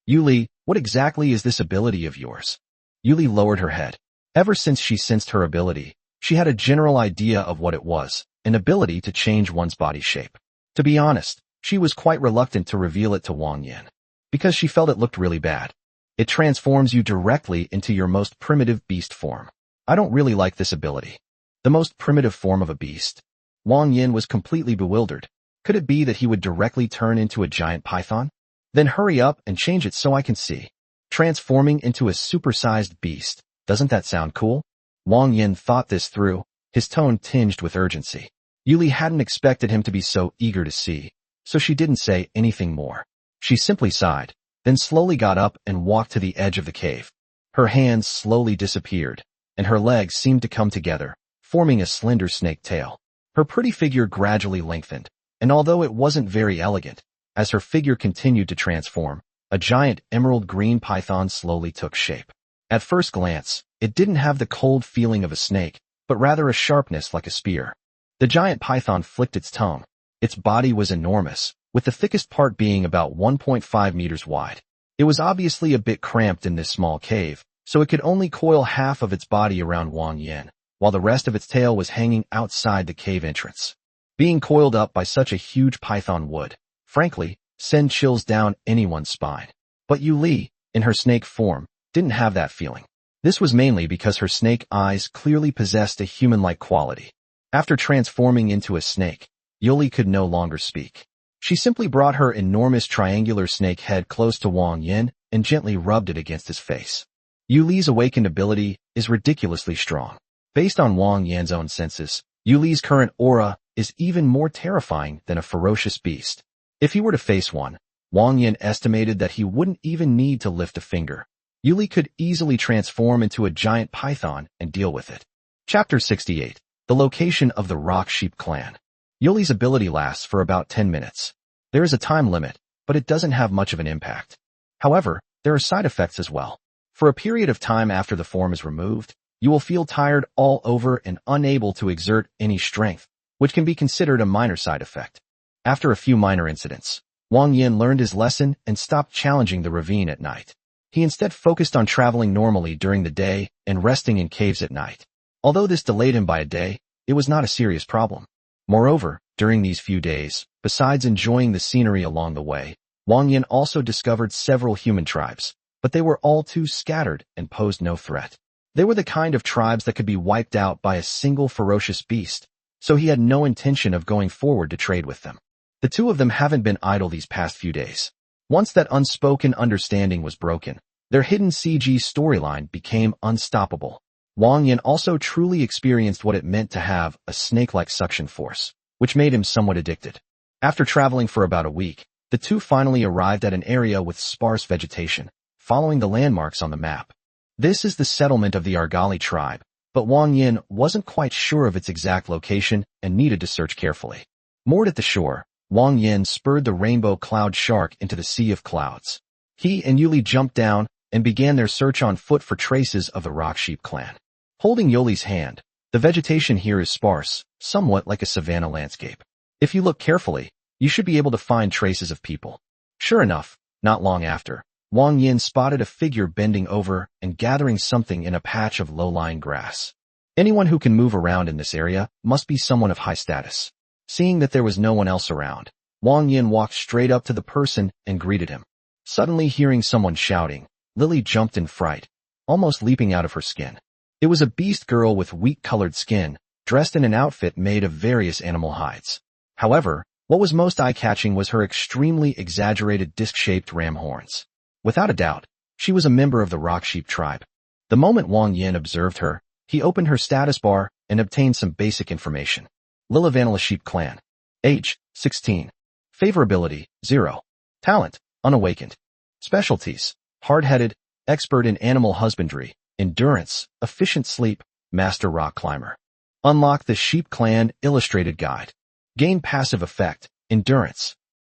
Yuli, what exactly is this ability of yours? Yuli lowered her head. Ever since she sensed her ability, she had a general idea of what it was, an ability to change one's body shape. To be honest, she was quite reluctant to reveal it to Wang Yan, because she felt it looked really bad. It transforms you directly into your most primitive beast form. I don't really like this ability. The most primitive form of a beast? Wang Yan was completely bewildered. Could it be that he would directly turn into a giant python? Then hurry up and change it so I can see. Transforming into a supersized beast. Doesn't that sound cool? Wang Yan thought this through, his tone tinged with urgency. Yuli hadn't expected him to be so eager to see, so she didn't say anything more. She simply sighed, then slowly got up and walked to the edge of the cave. Her hands slowly disappeared, and her legs seemed to come together, forming a slender snake tail. Her pretty figure gradually lengthened, and although it wasn't very elegant, as her figure continued to transform, a giant emerald green python slowly took shape. At first glance, it didn't have the cold feeling of a snake, but rather a sharpness like a spear. The giant python flicked its tongue. Its body was enormous, with the thickest part being about 1.5 meters wide. It was obviously a bit cramped in this small cave, so it could only coil half of its body around Wang Yan, while the rest of its tail was hanging outside the cave entrance. Being coiled up by such a huge python would, frankly, send chills down anyone's spine. But Yuli, in her snake form, didn't have that feeling. This was mainly because her snake eyes clearly possessed a human-like quality. After transforming into a snake, Yuli could no longer speak. She simply brought her enormous triangular snake head close to Wang Yan and gently rubbed it against his face. Yuli's awakened ability is ridiculously strong. Based on Wang Yan's own senses, Yuli's current aura is even more terrifying than a ferocious beast. If he were to face one, Wang Yan estimated that he wouldn't even need to lift a finger. Yuli could easily transform into a giant python and deal with it. Chapter 68. The Location of the Rock Sheep Clan. Yuli's ability lasts for about 10 minutes. There is a time limit, but it doesn't have much of an impact. However, there are side effects as well. For a period of time after the form is removed, you will feel tired all over and unable to exert any strength, which can be considered a minor side effect. After a few minor incidents, Wang Yan learned his lesson and stopped challenging the ravine at night. He instead focused on traveling normally during the day and resting in caves at night. Although this delayed him by a day, it was not a serious problem. Moreover, during these few days, besides enjoying the scenery along the way, Wang Yan also discovered several human tribes, but they were all too scattered and posed no threat. They were the kind of tribes that could be wiped out by a single ferocious beast, so he had no intention of going forward to trade with them. The two of them haven't been idle these past few days. Once that unspoken understanding was broken, their hidden CG storyline became unstoppable. Wang Yan also truly experienced what it meant to have a snake-like suction force, which made him somewhat addicted. After traveling for about a week, the two finally arrived at an area with sparse vegetation, following the landmarks on the map. This is the settlement of the Argali tribe, but Wang Yan wasn't quite sure of its exact location and needed to search carefully. Moored at the shore, Wang Yan spurred the rainbow cloud shark into the sea of clouds. He and Yuli jumped down and began their search on foot for traces of the rock sheep clan. Holding Yuli's hand, the vegetation here is sparse, somewhat like a savanna landscape. If you look carefully, you should be able to find traces of people. Sure enough, not long after, Wang Yan spotted a figure bending over and gathering something in a patch of low-lying grass. Anyone who can move around in this area must be someone of high status. Seeing that there was no one else around, Wang Yan walked straight up to the person and greeted him. Suddenly hearing someone shouting, Lily jumped in fright, almost leaping out of her skin. It was a beast girl with wheat-colored skin, dressed in an outfit made of various animal hides. However, what was most eye-catching was her extremely exaggerated disc-shaped ram horns. Without a doubt, she was a member of the rock sheep tribe. The moment Wang Yan observed her, he opened her status bar and obtained some basic information. Lilivanilla sheep clan. Age, 16. Favorability, 0. Talent, unawakened. Specialties, hard-headed, expert in animal husbandry, endurance, efficient sleep, master rock climber. Unlock the Sheep Clan Illustrated Guide. Gain passive effect, endurance.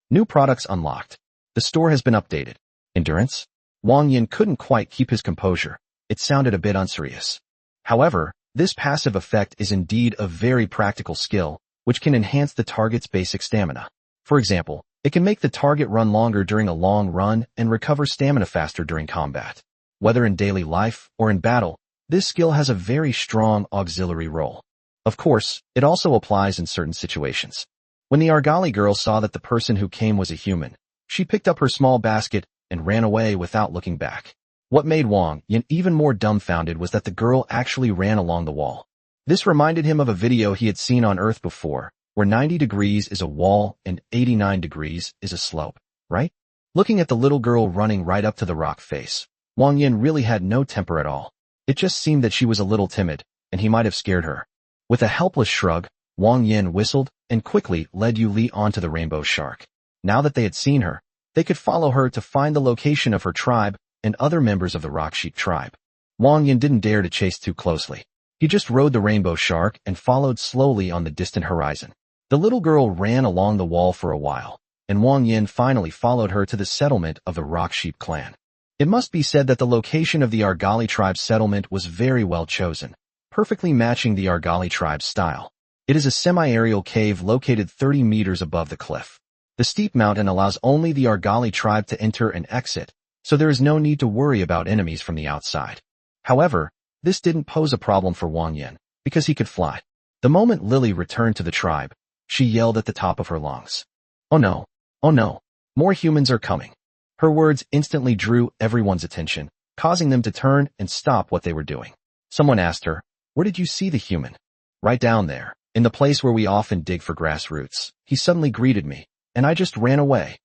New products unlocked. The store has been updated. Endurance? Wang Yan couldn't quite keep his composure. It sounded a bit unserious. However, this passive effect is indeed a very practical skill, which can enhance the target's basic stamina. For example, it can make the target run longer during a long run and recover stamina faster during combat. Whether in daily life or in battle, this skill has a very strong auxiliary role. Of course, it also applies in certain situations. When the Argali girl saw that the person who came was a human, she picked up her small basket and ran away without looking back. What made Wang Yan even more dumbfounded was that the girl actually ran along the wall. This reminded him of a video he had seen on Earth before, where 90 degrees is a wall and 89 degrees is a slope, right? Looking at the little girl running right up to the rock face, Wang Yan really had no temper at all. It just seemed that she was a little timid, and he might have scared her. With a helpless shrug, Wang Yan whistled and quickly led Yu Li onto the rainbow shark. Now that they had seen her, they could follow her to find the location of her tribe and other members of the rock sheep tribe. Wang Yan didn't dare to chase too closely. He just rode the rainbow shark and followed slowly on the distant horizon. The little girl ran along the wall for a while, and Wang Yan finally followed her to the settlement of the rock sheep clan. It must be said that the location of the Argali tribe's settlement was very well chosen, perfectly matching the Argali tribe's style. It is a semi-aerial cave located 30 meters above the cliff. The steep mountain allows only the Argali tribe to enter and exit, so there is no need to worry about enemies from the outside. However, this didn't pose a problem for Wang Yan, because he could fly. The moment Lily returned to the tribe, she yelled at the top of her lungs. Oh no, more humans are coming. Her words instantly drew everyone's attention, causing them to turn and stop what they were doing. Someone asked her, "Where did you see the human?" "Right down there, in the place where we often dig for grass roots. He suddenly greeted me, and I just ran away."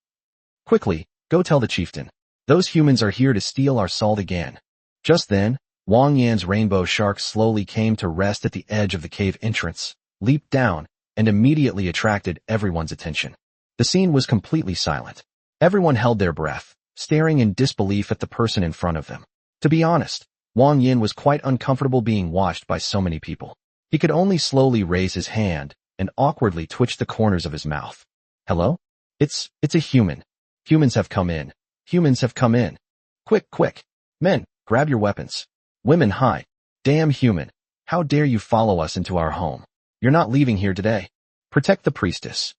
"Quickly, go tell the chieftain. Those humans are here to steal our salt again." Just then, Wang Yan's rainbow shark slowly came to rest at the edge of the cave entrance, leaped down, and immediately attracted everyone's attention. The scene was completely silent. Everyone held their breath, staring in disbelief at the person in front of them. To be honest, Wang Yan was quite uncomfortable being watched by so many people. He could only slowly raise his hand and awkwardly twitch the corners of his mouth. "Hello? It's a human. Humans have come in. Humans have come in. Quick. Men, grab your weapons. Women, hide. Damn human. How dare you follow us into our home? You're not leaving here today. Protect the priestess."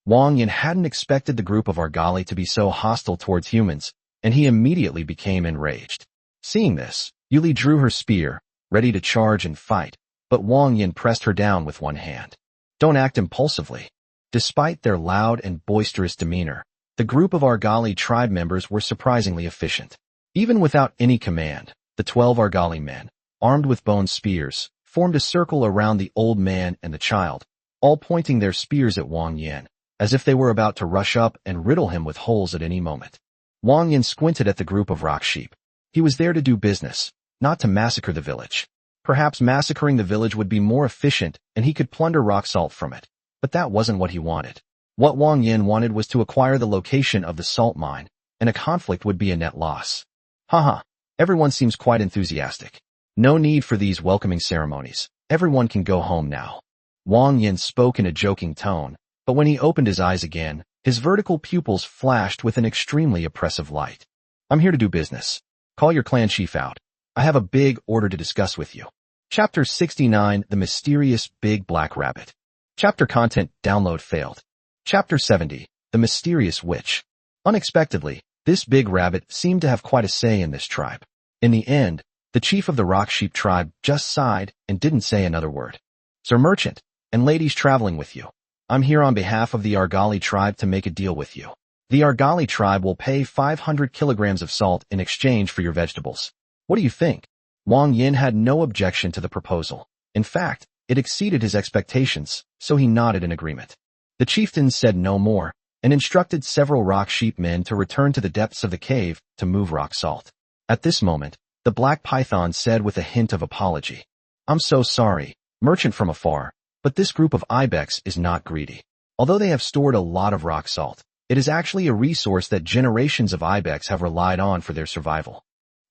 Wang Yan hadn't expected the group of Argali to be so hostile towards humans, and he immediately became enraged. Seeing this, Yuli drew her spear, ready to charge and fight, but Wang Yan pressed her down with one hand. Don't act impulsively. Despite their loud and boisterous demeanor, the group of Argali tribe members were surprisingly efficient. Even without any command, the 12 Argali men, armed with bone spears, formed a circle around the old man and the child, all pointing their spears at Wang Yan, as if they were about to rush up and riddle him with holes at any moment. Wang Yan squinted at the group of rock sheep. He was there to do business, not to massacre the village. Perhaps massacring the village would be more efficient and he could plunder rock salt from it. But that wasn't what he wanted. What Wang Yan wanted was to acquire the location of the salt mine, and a conflict would be a net loss. Haha, everyone seems quite enthusiastic. No need for these welcoming ceremonies. Everyone can go home now. Wang Yan spoke in a joking tone, but when he opened his eyes again, his vertical pupils flashed with an extremely oppressive light. I'm here to do business. Call your clan chief out. I have a big order to discuss with you. Chapter 69, The Mysterious Big Black Rabbit. Chapter content download failed. Chapter 70, The Mysterious Witch. Unexpectedly, this big rabbit seemed to have quite a say in this tribe. In the end, the chief of the Rock Sheep tribe just sighed and didn't say another word. Sir Merchant, and ladies traveling with you, I'm here on behalf of the Argali tribe to make a deal with you. The Argali tribe will pay 500 kilograms of salt in exchange for your vegetables. What do you think? Wang Yan had no objection to the proposal. In fact, it exceeded his expectations, so he nodded in agreement. The chieftain said no more, and instructed several Rock Sheep men to return to the depths of the cave to move rock salt. At this moment, the black python said with a hint of apology, I'm so sorry, merchant from afar, but this group of ibex is not greedy. Although they have stored a lot of rock salt, it is actually a resource that generations of ibex have relied on for their survival.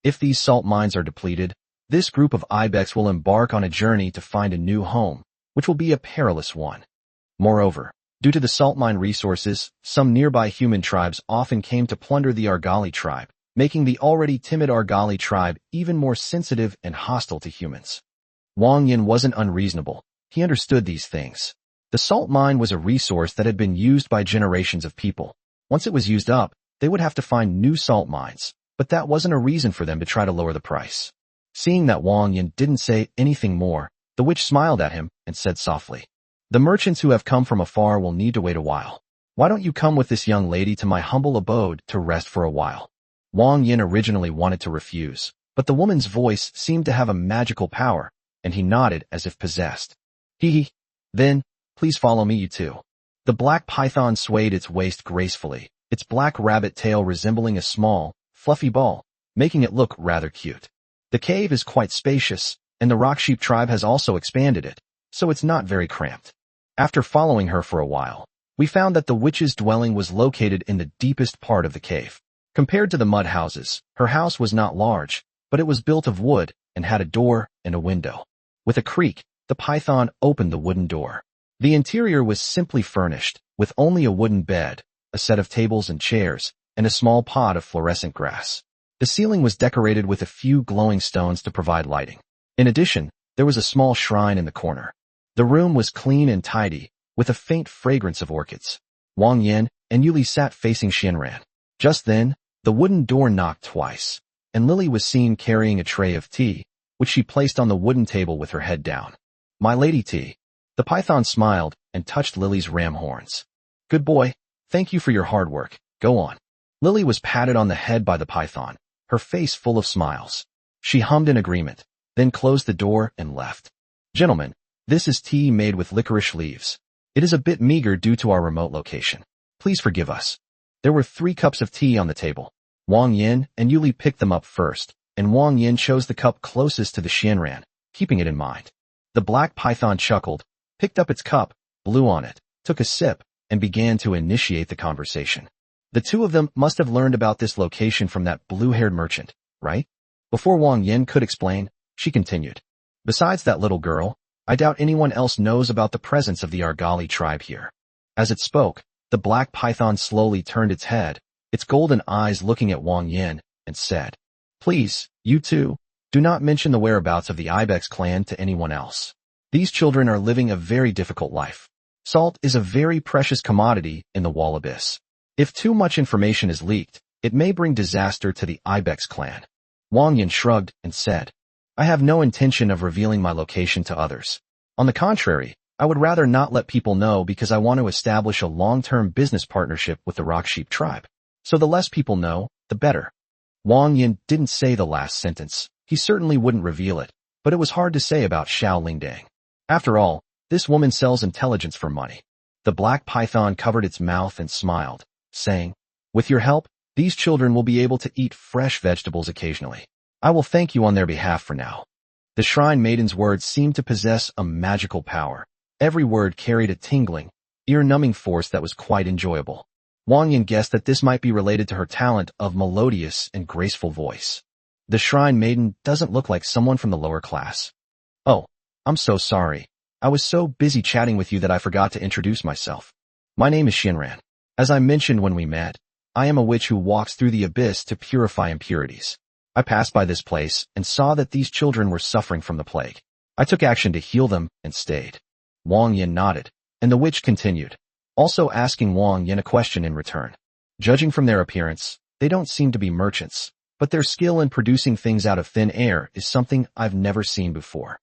If these salt mines are depleted, this group of ibex will embark on a journey to find a new home, which will be a perilous one. Moreover, due to the salt mine resources, some nearby human tribes often came to plunder the Argali tribe, making the already timid Argali tribe even more sensitive and hostile to humans. Wang Yan wasn't unreasonable. He understood these things. The salt mine was a resource that had been used by generations of people. Once it was used up, they would have to find new salt mines, but that wasn't a reason for them to try to lower the price. Seeing that Wang Yan didn't say anything more, the witch smiled at him and said softly, The merchants who have come from afar will need to wait a while. Why don't you come with this young lady to my humble abode to rest for a while? Wang Yan originally wanted to refuse, but the woman's voice seemed to have a magical power, and he nodded as if possessed. Hee. Then, please follow me, you two. The black python swayed its waist gracefully, its black rabbit tail resembling a small, fluffy ball, making it look rather cute. The cave is quite spacious, and the Rock Sheep tribe has also expanded it, so it's not very cramped. After following her for a while, we found that the witch's dwelling was located in the deepest part of the cave. Compared to the mud houses, her house was not large, but it was built of wood and had a door and a window. With a creak, the python opened the wooden door. The interior was simply furnished, with only a wooden bed, a set of tables and chairs, and a small pot of fluorescent grass. The ceiling was decorated with a few glowing stones to provide lighting. In addition, there was a small shrine in the corner. The room was clean and tidy, with a faint fragrance of orchids. Wang Yan and Yuli sat facing Xianran. Just then, the wooden door knocked twice, and Lily was seen carrying a tray of tea, which she placed on the wooden table with her head down. My lady tea. The python smiled and touched Lily's ram horns. Good boy, thank you for your hard work. Go on. Lily was patted on the head by the python, her face full of smiles. She hummed in agreement, then closed the door and left. Gentlemen, this is tea made with licorice leaves. It is a bit meager due to our remote location. Please forgive us. There were 3 cups of tea on the table. Wang Yan and Yuli picked them up first, and Wang Yan chose the cup closest to the Xianran, keeping it in mind. The black python chuckled, picked up its cup, blew on it, took a sip, and began to initiate the conversation. The two of them must have learned about this location from that blue-haired merchant, right? Before Wang Yan could explain, she continued. Besides that little girl, I doubt anyone else knows about the presence of the Argali tribe here. As it spoke, the black python slowly turned its head, its golden eyes looking at Wang Yan, and said, Please, you two, do not mention the whereabouts of the Ibex clan to anyone else. These children are living a very difficult life. Salt is a very precious commodity in the wall abyss. If too much information is leaked, it may bring disaster to the Ibex clan. Wang Yan shrugged and said, I have no intention of revealing my location to others. On the contrary, I would rather not let people know because I want to establish a long-term business partnership with the Rock Sheep tribe. So the less people know, the better. Wang Yan didn't say the last sentence. He certainly wouldn't reveal it, but it was hard to say about Xiao Lingdang. After all, this woman sells intelligence for money. The black python covered its mouth and smiled, saying, With your help, these children will be able to eat fresh vegetables occasionally. I will thank you on their behalf for now. The shrine maiden's words seemed to possess a magical power. Every word carried a tingling, ear-numbing force that was quite enjoyable. Wang Yan guessed that this might be related to her talent of melodious and graceful voice. The shrine maiden doesn't look like someone from the lower class. Oh, I'm so sorry. I was so busy chatting with you that I forgot to introduce myself. My name is Shinran. As I mentioned when we met, I am a witch who walks through the abyss to purify impurities. I passed by this place and saw that these children were suffering from the plague. I took action to heal them and stayed. Wang Yan nodded, and the witch continued, also asking Wang Yan a question in return. Judging from their appearance, they don't seem to be merchants, but their skill in producing things out of thin air is something I've never seen before.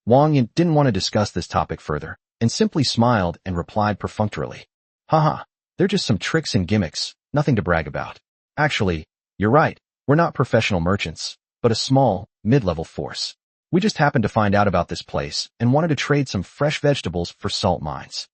Wang Yan didn't want to discuss this topic further, and simply smiled and replied perfunctorily. Haha, they're just some tricks and gimmicks, nothing to brag about. Actually, you're right, we're not professional merchants, but a small, mid-level force. We just happened to find out about this place and wanted to trade some fresh vegetables for salt mines.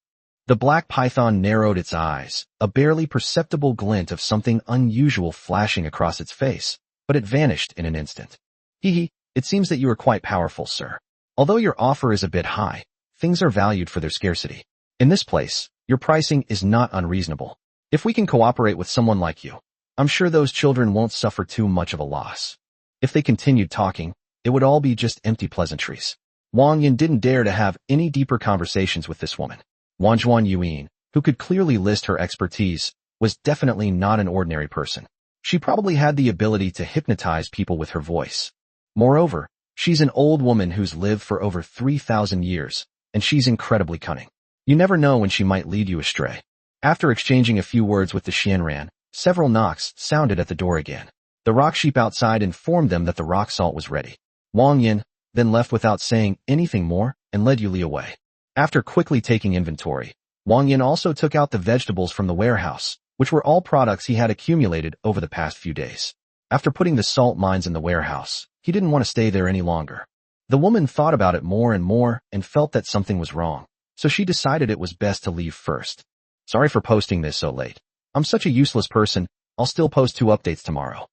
The black python narrowed its eyes, a barely perceptible glint of something unusual flashing across its face, but it vanished in an instant. Hee, it seems that you are quite powerful, sir. Although your offer is a bit high, things are valued for their scarcity. In this place, your pricing is not unreasonable. If we can cooperate with someone like you, I'm sure those children won't suffer too much of a loss. If they continued talking, it would all be just empty pleasantries. Wang Yan didn't dare to have any deeper conversations with this woman. Wanjuan Yuan, who could clearly list her expertise, was definitely not an ordinary person. She probably had the ability to hypnotize people with her voice. Moreover, she's an old woman who's lived for over 3,000 years, and she's incredibly cunning. You never know when she might lead you astray. After exchanging a few words with the Xianran, several knocks sounded at the door again. The rock sheep outside informed them that the rock salt was ready. Wang Yan then left without saying anything more and led Yuli away. After quickly taking inventory, Wang Yan also took out the vegetables from the warehouse, which were all products he had accumulated over the past few days. After putting the salt mines in the warehouse, he didn't want to stay there any longer. The woman thought about it more and more and felt that something was wrong, so she decided it was best to leave first. Sorry for posting this so late. I'm such a useless person, I'll still post 2 updates tomorrow.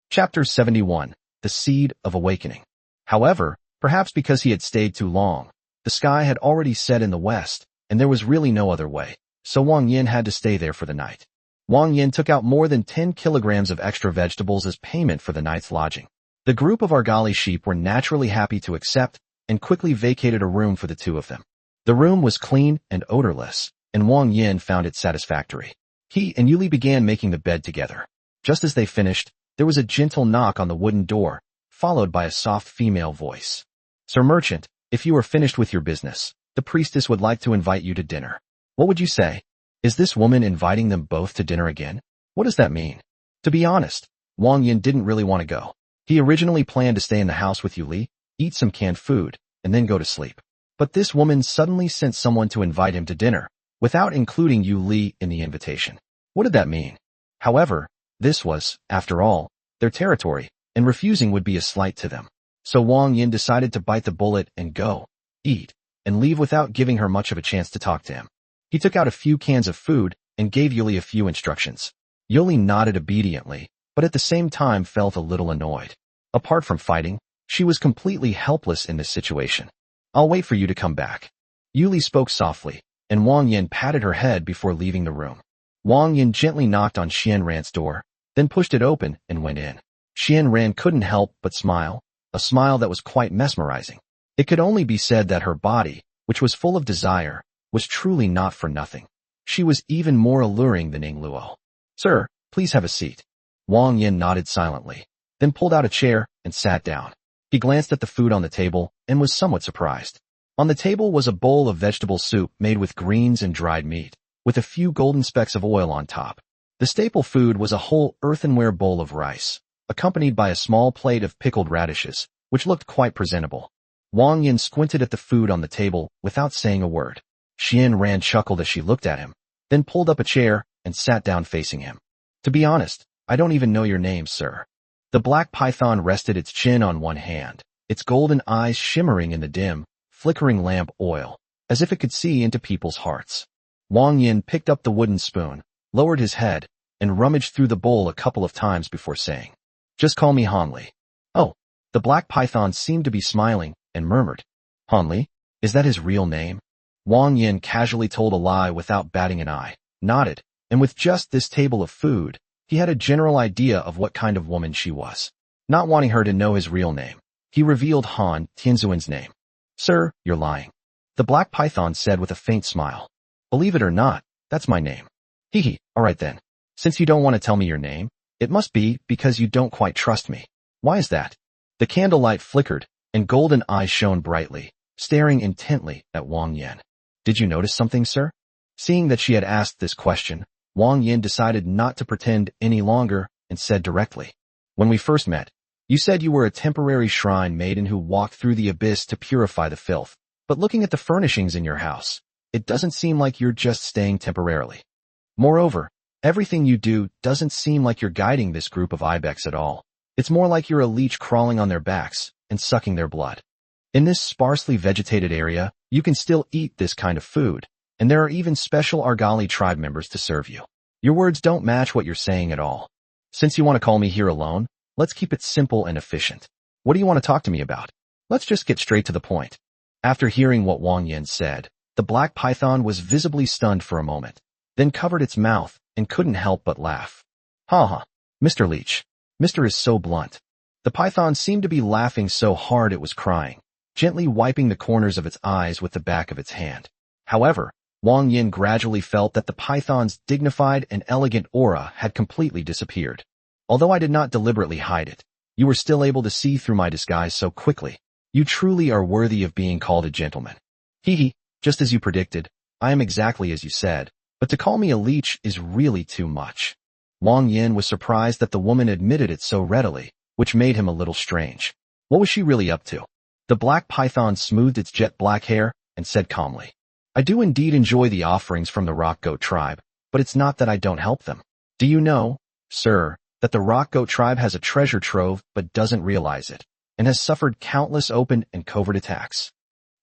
Chapter 71, The Seed of Awakening. However, perhaps because he had stayed too long, the sky had already set in the west, and there was really no other way, so Wang Yan had to stay there for the night. Wang Yan took out more than 10 kilograms of extra vegetables as payment for the night's lodging. The group of Argali sheep were naturally happy to accept and quickly vacated a room for the 2 of them. The room was clean and odorless, and Wang Yan found it satisfactory. He and Yuli began making the bed together. Just as they finished, there was a gentle knock on the wooden door, followed by a soft female voice. Sir Merchant, if you are finished with your business, the priestess would like to invite you to dinner. What would you say? Is this woman inviting them both to dinner again? What does that mean? To be honest, Wang Yan didn't really want to go. He originally planned to stay in the house with Yuli, eat some canned food, and then go to sleep. But this woman suddenly sent someone to invite him to dinner, without including Yuli in the invitation. What did that mean? However, this was, after all, their territory, and refusing would be a slight to them. So Wang Yan decided to bite the bullet and go, eat, and leave without giving her much of a chance to talk to him. He took out a few cans of food and gave Yuli a few instructions. Yuli nodded obediently, but at the same time felt a little annoyed. Apart from fighting, she was completely helpless in this situation. I'll wait for you to come back. Yuli spoke softly, and Wang Yan patted her head before leaving the room. Wang Yan gently knocked on Xianran's door, then pushed it open and went in. Xianran couldn't help but smile, a smile that was quite mesmerizing. It could only be said that her body, which was full of desire, was truly not for nothing. She was even more alluring than Yingluo. Sir, please have a seat. Wang Yan nodded silently, then pulled out a chair and sat down. He glanced at the food on the table and was somewhat surprised. On the table was a bowl of vegetable soup made with greens and dried meat, with a few golden specks of oil on top. The staple food was a whole earthenware bowl of rice, accompanied by a small plate of pickled radishes, which looked quite presentable. Wang Yan squinted at the food on the table without saying a word. Xianran chuckled as she looked at him, then pulled up a chair and sat down facing him. To be honest, I don't even know your name, sir. The black python rested its chin on one hand, its golden eyes shimmering in the dim, flickering lamp oil, as if it could see into people's hearts. Wang Yan picked up the wooden spoon, lowered his head, and rummaged through the bowl a couple of times before saying, Just call me Hanli. Oh, the black python seemed to be smiling and murmured, Hanli? Is that his real name? Wang Yan casually told a lie without batting an eye, nodded, and with just this table of food, he had a general idea of what kind of woman she was. Not wanting her to know his real name, he revealed Han Tianzuan's name. Sir, you're lying. The black python said with a faint smile. Believe it or not, that's my name. Hee, alright then. Since you don't want to tell me your name, it must be because you don't quite trust me. Why is that? The candlelight flickered, and golden eyes shone brightly, staring intently at Wang Yan. Did you notice something, sir? Seeing that she had asked this question, Wang Yan decided not to pretend any longer and said directly. When we first met, you said you were a temporary shrine maiden who walked through the abyss to purify the filth. But looking at the furnishings in your house, it doesn't seem like you're just staying temporarily. Moreover, everything you do doesn't seem like you're guiding this group of ibex at all. It's more like you're a leech crawling on their backs and sucking their blood. In this sparsely vegetated area, you can still eat this kind of food, and there are even special Argali tribe members to serve you. Your words don't match what you're saying at all. Since you want to call me here alone, let's keep it simple and efficient. What do you want to talk to me about? Let's just get straight to the point. After hearing what Wang Yan said, the black python was visibly stunned for a moment, then covered its mouth and couldn't help but laugh. Ha, Mr. Leech. Mr. is so blunt. The python seemed to be laughing so hard it was crying, gently wiping the corners of its eyes with the back of its hand. However, Wang Yan gradually felt that the python's dignified and elegant aura had completely disappeared. Although I did not deliberately hide it, you were still able to see through my disguise so quickly. You truly are worthy of being called a gentleman. Hee, just as you predicted, I am exactly as you said, but to call me a leech is really too much. Wang Yan was surprised that the woman admitted it so readily, which made him a little strange. What was she really up to? The black python smoothed its jet black hair and said calmly, I do indeed enjoy the offerings from the rock goat tribe, but it's not that I don't help them. Do you know, sir, that the rock goat tribe has a treasure trove but doesn't realize it, and has suffered countless open and covert attacks?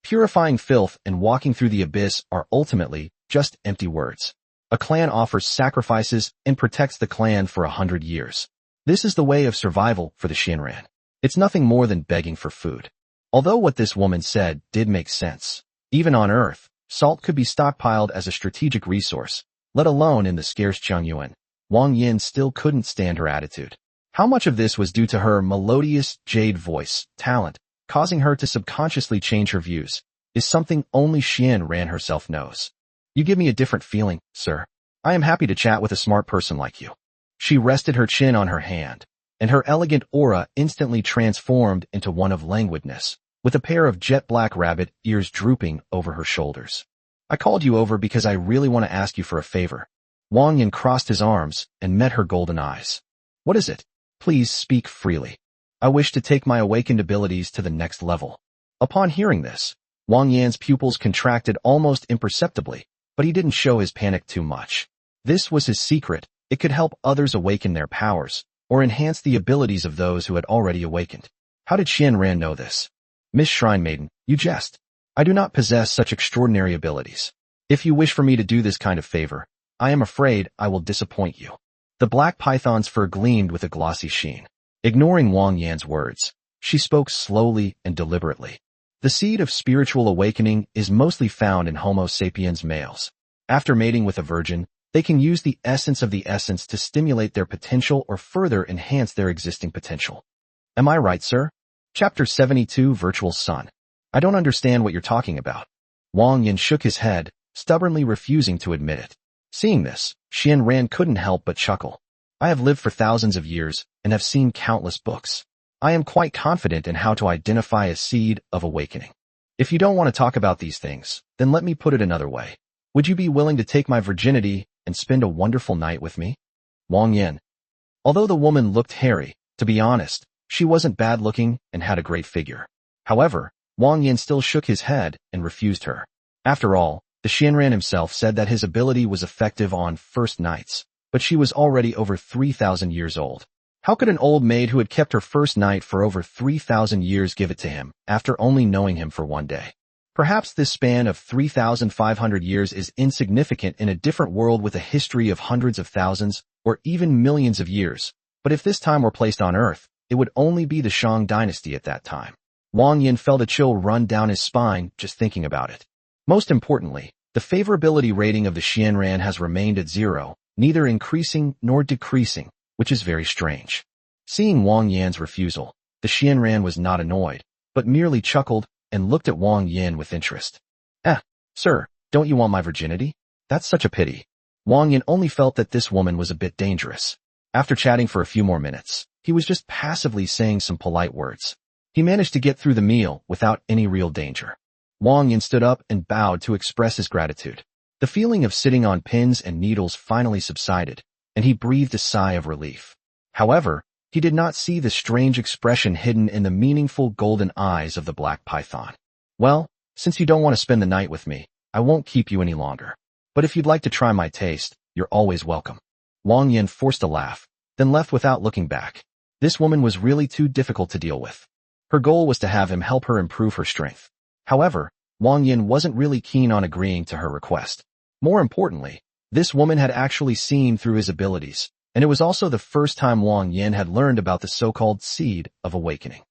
Purifying filth and walking through the abyss are ultimately just empty words. A clan offers sacrifices and protects the clan for 100 years. This is the way of survival for the Shinran. It's nothing more than begging for food. Although what this woman said did make sense. Even on Earth, salt could be stockpiled as a strategic resource, let alone in the scarce Chongyuan. Wang Yan still couldn't stand her attitude. How much of this was due to her melodious jade voice, talent, causing her to subconsciously change her views, is something only Shinran herself knows. You give me a different feeling, sir. I am happy to chat with a smart person like you. She rested her chin on her hand, and her elegant aura instantly transformed into one of languidness, with a pair of jet black rabbit ears drooping over her shoulders. I called you over because I really want to ask you for a favor. Wang Yan crossed his arms and met her golden eyes. What is it? Please speak freely. I wish to take my awakened abilities to the next level. Upon hearing this, Wang Yan's pupils contracted almost imperceptibly, but he didn't show his panic too much. This was his secret. It could help others awaken their powers, or enhance the abilities of those who had already awakened. How did Shinran know this? Miss Shrine Maiden, you jest. I do not possess such extraordinary abilities. If you wish for me to do this kind of favor, I am afraid I will disappoint you. The black python's fur gleamed with a glossy sheen. Ignoring Wang Yan's words, she spoke slowly and deliberately. The seed of spiritual awakening is mostly found in Homo sapiens males. After mating with a virgin, they can use the essence of the essence to stimulate their potential or further enhance their existing potential. Am I right, sir? Chapter 72, Virtual Sun. I don't understand what you're talking about. Wang Yan shook his head, stubbornly refusing to admit it. Seeing this, Shinran couldn't help but chuckle. I have lived for thousands of years and have seen countless books. I am quite confident in how to identify a seed of awakening. If you don't want to talk about these things, then let me put it another way. Would you be willing to take my virginity and spend a wonderful night with me? Wang Yan. Although the woman looked hairy, to be honest, she wasn't bad looking and had a great figure. However, Wang Yan still shook his head and refused her. After all, the Shinran himself said that his ability was effective on first nights, but she was already over 3,000 years old. How could an old maid who had kept her first night for over 3,000 years give it to him after only knowing him for one day? Perhaps this span of 3,500 years is insignificant in a different world with a history of hundreds of thousands or even millions of years, but if this time were placed on Earth, it would only be the Shang dynasty at that time. Wang Yan felt a chill run down his spine just thinking about it. Most importantly, the favorability rating of the Shinran has remained at 0, neither increasing nor decreasing, which is very strange. Seeing Wang Yan's refusal, the Xianran was not annoyed, but merely chuckled and looked at Wang Yan with interest. Sir, don't you want my virginity? That's such a pity. Wang Yan only felt that this woman was a bit dangerous. After chatting for a few more minutes, he was just passively saying some polite words. He managed to get through the meal without any real danger. Wang Yan stood up and bowed to express his gratitude. The feeling of sitting on pins and needles finally subsided, and he breathed a sigh of relief. However, he did not see the strange expression hidden in the meaningful golden eyes of the black python. Well, since you don't want to spend the night with me, I won't keep you any longer. But if you'd like to try my taste, you're always welcome. Wang Yan forced a laugh, then left without looking back. This woman was really too difficult to deal with. Her goal was to have him help her improve her strength. However, Wang Yan wasn't really keen on agreeing to her request. More importantly, this woman had actually seen through his abilities, and it was also the first time Wang Yan had learned about the so-called seed of awakening.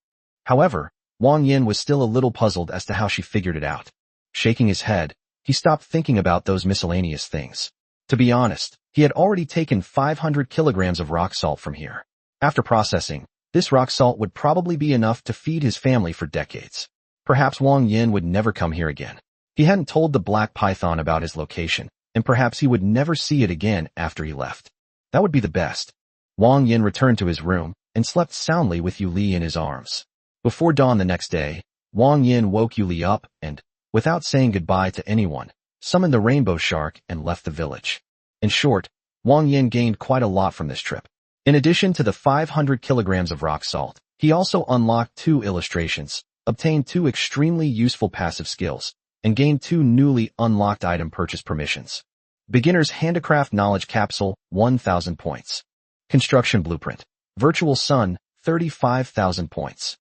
However, Wang Yan was still a little puzzled as to how she figured it out. Shaking his head, he stopped thinking about those miscellaneous things. To be honest, he had already taken 500 kilograms of rock salt from here. After processing, this rock salt would probably be enough to feed his family for decades. Perhaps Wang Yan would never come here again. He hadn't told the black python about his location, and perhaps he would never see it again after he left. That would be the best. Wang Yan returned to his room and slept soundly with Yu Li in his arms. Before dawn the next day, Wang Yan woke Yu Li up and, without saying goodbye to anyone, summoned the rainbow shark and left the village. In short, Wang Yan gained quite a lot from this trip. In addition to the 500 kilograms of rock salt, he also unlocked 2 illustrations, obtained 2 extremely useful passive skills, and gained 2 newly unlocked item purchase permissions. Beginner's Handicraft Knowledge Capsule, 1,000 points. Construction Blueprint. Virtual Sun, 35,000 points.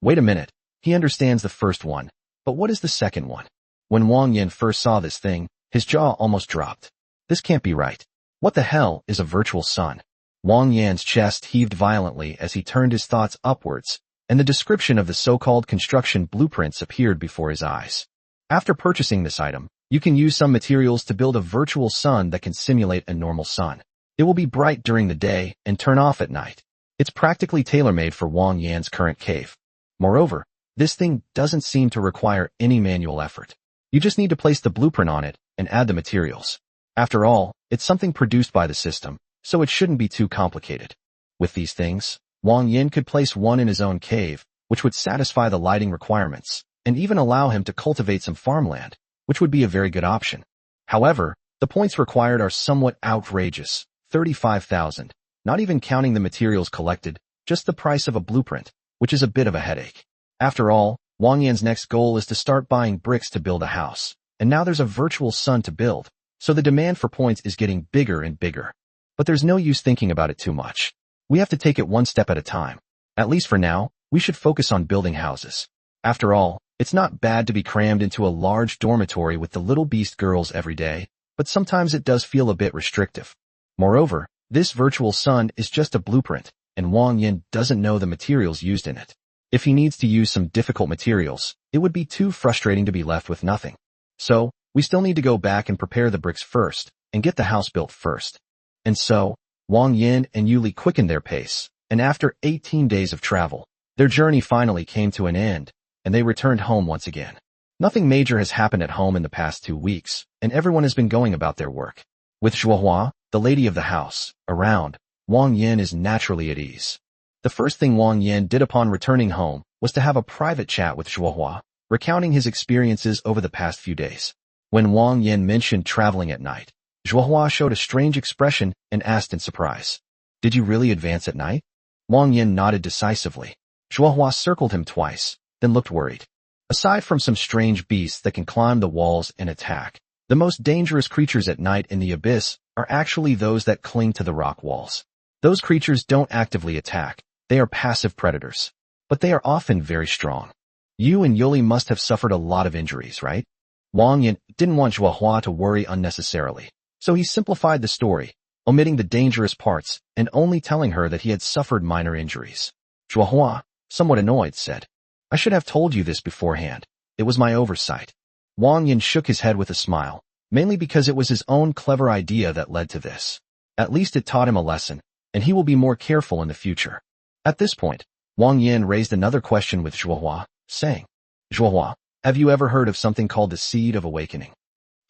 Wait a minute, he understands the first one, but what is the second one? When Wang Yan first saw this thing, his jaw almost dropped. This can't be right. What the hell is a virtual sun? Wang Yan's chest heaved violently as he turned his thoughts upwards, and the description of the so-called construction blueprints appeared before his eyes. After purchasing this item, you can use some materials to build a virtual sun that can simulate a normal sun. It will be bright during the day and turn off at night. It's practically tailor-made for Wang Yan's current cave. Moreover, this thing doesn't seem to require any manual effort. You just need to place the blueprint on it and add the materials. After all, it's something produced by the system, so it shouldn't be too complicated. With these things, Wang Yan could place one in his own cave, which would satisfy the lighting requirements, and even allow him to cultivate some farmland, which would be a very good option. However, the points required are somewhat outrageous, 35,000, not even counting the materials collected, just the price of a blueprint, which is a bit of a headache. After all, Wang Yan's next goal is to start buying bricks to build a house, and now there's a virtual sun to build, so the demand for points is getting bigger and bigger. But there's no use thinking about it too much. We have to take it one step at a time. At least for now, we should focus on building houses. After all, it's not bad to be crammed into a large dormitory with the little beast girls every day, but sometimes it does feel a bit restrictive. Moreover, this virtual sun is just a blueprint, and Wang Yan doesn't know the materials used in it. If he needs to use some difficult materials, it would be too frustrating to be left with nothing. So, we still need to go back and prepare the bricks first, and get the house built first. And so, Wang Yan and Yu Li quickened their pace, and after 18 days of travel, their journey finally came to an end, and they returned home once again. Nothing major has happened at home in the past 2 weeks, and everyone has been going about their work. With Zhuohua, the lady of the house, around, Wang Yan is naturally at ease. The first thing Wang Yan did upon returning home was to have a private chat with Zhuohua, recounting his experiences over the past few days. When Wang Yan mentioned traveling at night, Zhuohua showed a strange expression and asked in surprise, "Did you really advance at night?" Wang Yan nodded decisively. Zhuohua circled him twice, then looked worried. Aside from some strange beasts that can climb the walls and attack, the most dangerous creatures at night in the abyss are actually those that cling to the rock walls. Those creatures don't actively attack, they are passive predators. But they are often very strong. You and Yuli must have suffered a lot of injuries, right? Wang Yan didn't want Zhuohua to worry unnecessarily, so he simplified the story, omitting the dangerous parts and only telling her that he had suffered minor injuries. Zhuohua, somewhat annoyed, said, "I should have told you this beforehand. It was my oversight." Wang Yan shook his head with a smile, mainly because it was his own clever idea that led to this. At least it taught him a lesson, and he will be more careful in the future. At this point, Wang Yan raised another question with Zhuohua, saying, Zhuohua, have you ever heard of something called the Seed of Awakening?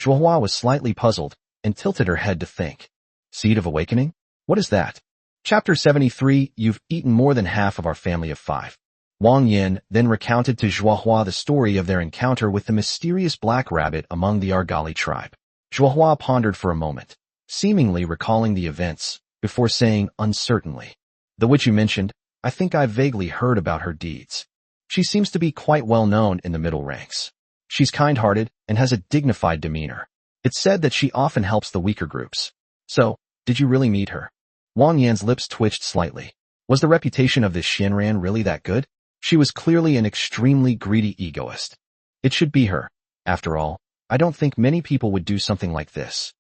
Zhuohua was slightly puzzled and tilted her head to think. Seed of Awakening? What is that? Chapter 73, You've eaten more than half of our family of 5. Wang Yan then recounted to Zhuohua the story of their encounter with the mysterious black rabbit among the Argali tribe. Zhuohua pondered for a moment, seemingly recalling the events, before saying uncertainly, The witch you mentioned, I think I've vaguely heard about her deeds. She seems to be quite well known in the middle ranks. She's kind-hearted and has a dignified demeanor. It's said that she often helps the weaker groups. So, did you really meet her? Wang Yan's lips twitched slightly. Was the reputation of this Shenran really that good? She was clearly an extremely greedy egoist. It should be her. After all, I don't think many people would do something like this.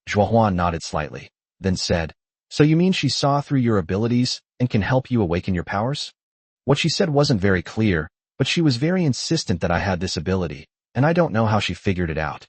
Zhuohua nodded slightly, then said, So you mean she saw through your abilities and can help you awaken your powers? What she said wasn't very clear, but she was very insistent that I had this ability, and I don't know how she figured it out.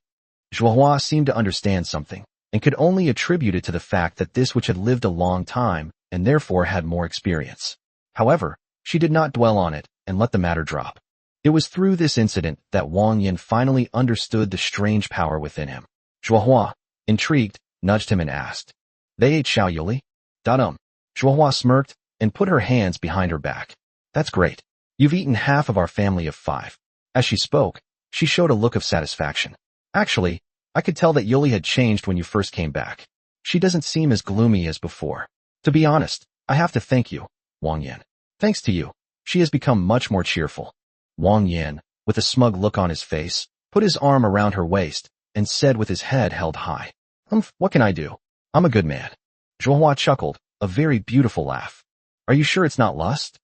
Zhuohua seemed to understand something, and could only attribute it to the fact that this witch had lived a long time, and therefore had more experience. However, she did not dwell on it, and let the matter drop. It was through this incident that Wang Yan finally understood the strange power within him. Zhuohua, intrigued, nudged him and asked, They ate Xiao Yuli? Zhuohua smirked, and put her hands behind her back. That's great. You've eaten half of our family of 5. As she spoke, she showed a look of satisfaction. Actually, I could tell that Yuli had changed when you first came back. She doesn't seem as gloomy as before. To be honest, I have to thank you, Wang Yan. Thanks to you, she has become much more cheerful. Wang Yan, with a smug look on his face, put his arm around her waist, and said with his head held high, What can I do? I'm a good man. Zhuohua chuckled, a very beautiful laugh. Are you sure it's not lust?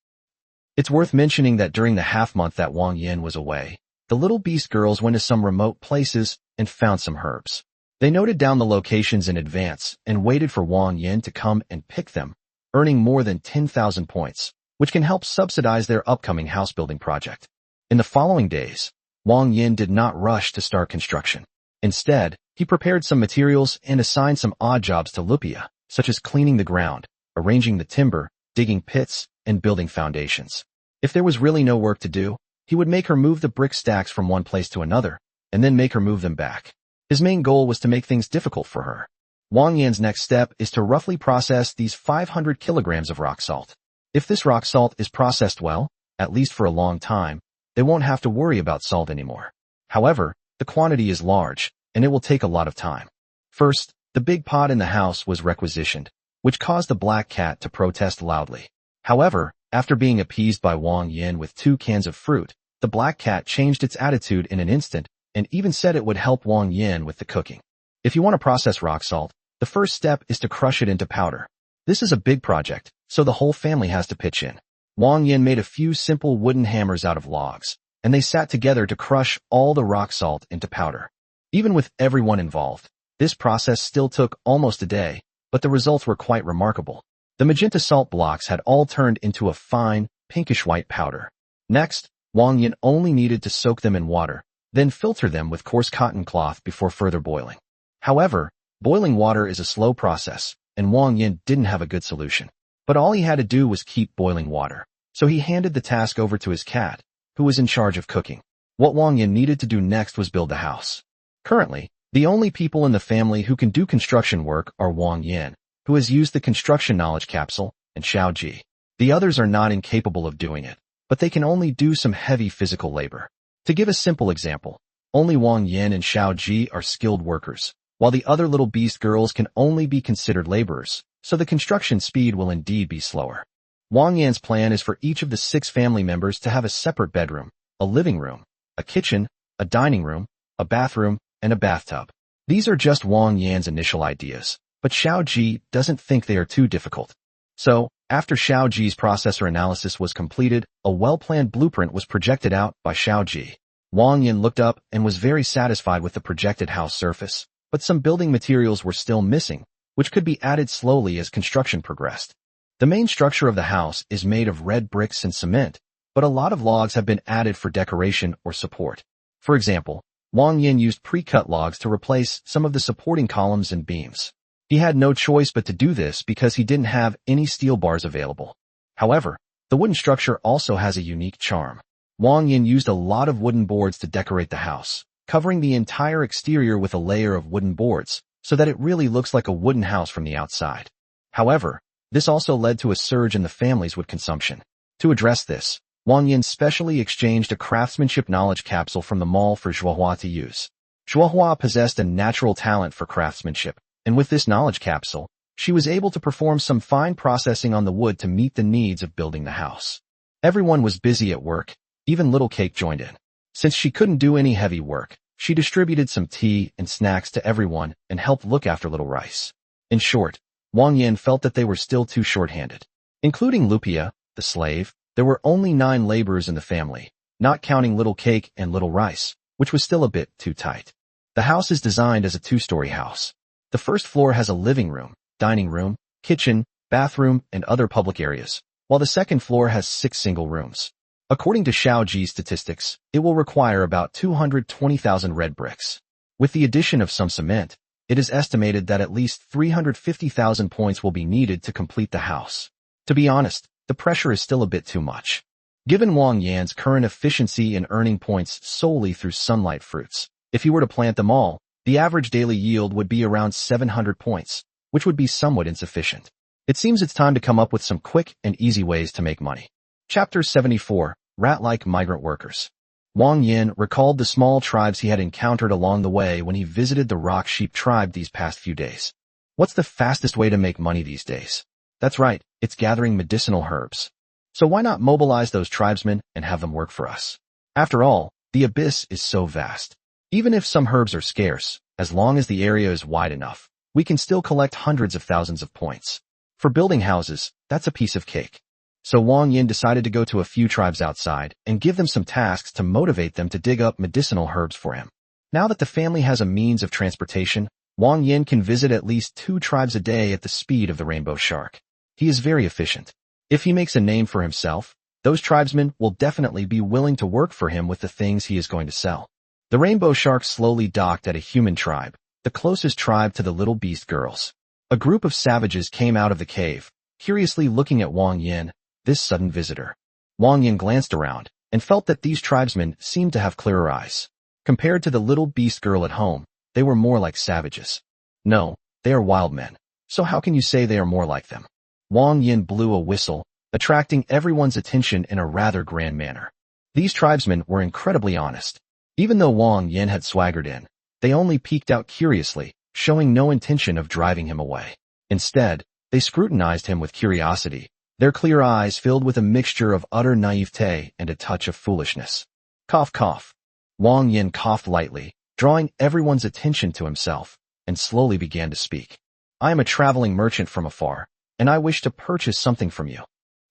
It's worth mentioning that during the half-month that Wang Yan was away, the little beast girls went to some remote places and found some herbs. They noted down the locations in advance and waited for Wang Yan to come and pick them, earning more than 10,000 points, which can help subsidize their upcoming house-building project. In the following days, Wang Yan did not rush to start construction. Instead, he prepared some materials and assigned some odd jobs to Lupia, such as cleaning the ground, arranging the timber, digging pits, and building foundations. If there was really no work to do, he would make her move the brick stacks from one place to another, and then make her move them back. His main goal was to make things difficult for her. Wang Yan's next step is to roughly process these 500 kilograms of rock salt. If this rock salt is processed well, at least for a long time, they won't have to worry about salt anymore. However, the quantity is large, and it will take a lot of time. First, the big pot in the house was requisitioned, which caused the black cat to protest loudly. However, after being appeased by Wang Yan with 2 cans of fruit, the black cat changed its attitude in an instant and even said it would help Wang Yan with the cooking. If you want to process rock salt, the first step is to crush it into powder. This is a big project, so the whole family has to pitch in. Wang Yan made a few simple wooden hammers out of logs, and they sat together to crush all the rock salt into powder. Even with everyone involved, this process still took almost a day, but the results were quite remarkable. The magenta salt blocks had all turned into a fine, pinkish-white powder. Next, Wang Yan only needed to soak them in water, then filter them with coarse cotton cloth before further boiling. However, boiling water is a slow process, and Wang Yan didn't have a good solution. But all he had to do was keep boiling water, so he handed the task over to his cat, who was in charge of cooking. What Wang Yan needed to do next was build the house. Currently, the only people in the family who can do construction work are Wang Yan, who has used the construction knowledge capsule, and Xiao Ji. The others are not incapable of doing it, but they can only do some heavy physical labor. To give a simple example, only Wang Yan and Xiao Ji are skilled workers, while the other little beast girls can only be considered laborers, so the construction speed will indeed be slower. Wang Yan's plan is for each of the 6 family members to have a separate bedroom, a living room, a kitchen, a dining room, a bathroom, and a bathtub. These are just Wang Yan's initial ideas, but Xiao Ji doesn't think they are too difficult. So, after Xiao Ji's processor analysis was completed, a well-planned blueprint was projected out by Xiao Ji. Wang Yan looked up and was very satisfied with the projected house surface, but some building materials were still missing, which could be added slowly as construction progressed. The main structure of the house is made of red bricks and cement, but a lot of logs have been added for decoration or support. For example, Wang Yan used pre-cut logs to replace some of the supporting columns and beams. He had no choice but to do this because he didn't have any steel bars available. However, The wooden structure also has a unique charm. Wang Yan used a lot of wooden boards to decorate the house, covering the entire exterior with a layer of wooden boards, so that it really looks like a wooden house from the outside. However, this also led to a surge in the family's wood consumption. To address this, Wang Yan specially exchanged a craftsmanship knowledge capsule from the mall for Zhuohua to use. Zhuohua possessed a natural talent for craftsmanship, and with this knowledge capsule, she was able to perform some fine processing on the wood to meet the needs of building the house. Everyone was busy at work, even little Cake joined in. Since she couldn't do any heavy work, she distributed some tea and snacks to everyone and helped look after little Rice. In short, Wang Yan felt that they were still too short-handed. Including Lupia, the slave, there were only 9 laborers in the family, not counting little Cake and little Rice, which was still a bit too tight. The house is designed as a 2-story house. The first floor has a living room, dining room, kitchen, bathroom, and other public areas, while the second floor has 6 single rooms. According to Xiaoji's statistics, it will require about 220,000 red bricks. With the addition of some cement, it is estimated that at least 350,000 points will be needed to complete the house. To be honest, the pressure is still a bit too much. Given Wang Yan's current efficiency in earning points solely through sunlight fruits, if he were to plant them all, the average daily yield would be around 700 points, which would be somewhat insufficient. It seems it's time to come up with some quick and easy ways to make money. Chapter 74. Rat-like migrant workers. Wang Yan recalled the small tribes he had encountered along the way when he visited the rock sheep tribe these past few days. What's the fastest way to make money these days? That's right, it's gathering medicinal herbs. So why not mobilize those tribesmen and have them work for us? After all, the abyss is so vast. Even if some herbs are scarce, as long as the area is wide enough, we can still collect hundreds of thousands of points. For building houses, that's a piece of cake. So Wang Yan decided to go to a few tribes outside and give them some tasks to motivate them to dig up medicinal herbs for him. Now that the family has a means of transportation, Wang Yan can visit at least 2 tribes a day at the speed of the rainbow shark. He is very efficient. If he makes a name for himself, those tribesmen will definitely be willing to work for him with the things he is going to sell. The rainbow shark slowly docked at a human tribe, the closest tribe to the little beast girls. A group of savages came out of the cave, curiously looking at Wang Yan, this sudden visitor. Wang Yan glanced around and felt that these tribesmen seemed to have clearer eyes. Compared to the little beast girl at home, they were more like savages. No, they are wild men. So how can you say they are more like them? Wang Yan blew a whistle, attracting everyone's attention in a rather grand manner. These tribesmen were incredibly honest. Even though Wang Yan had swaggered in, they only peeked out curiously, showing no intention of driving him away. Instead, they scrutinized him with curiosity, their clear eyes filled with a mixture of utter naivete and a touch of foolishness. Cough, cough. Wang Yan coughed lightly, drawing everyone's attention to himself, and slowly began to speak. I am a traveling merchant from afar, and I wish to purchase something from you.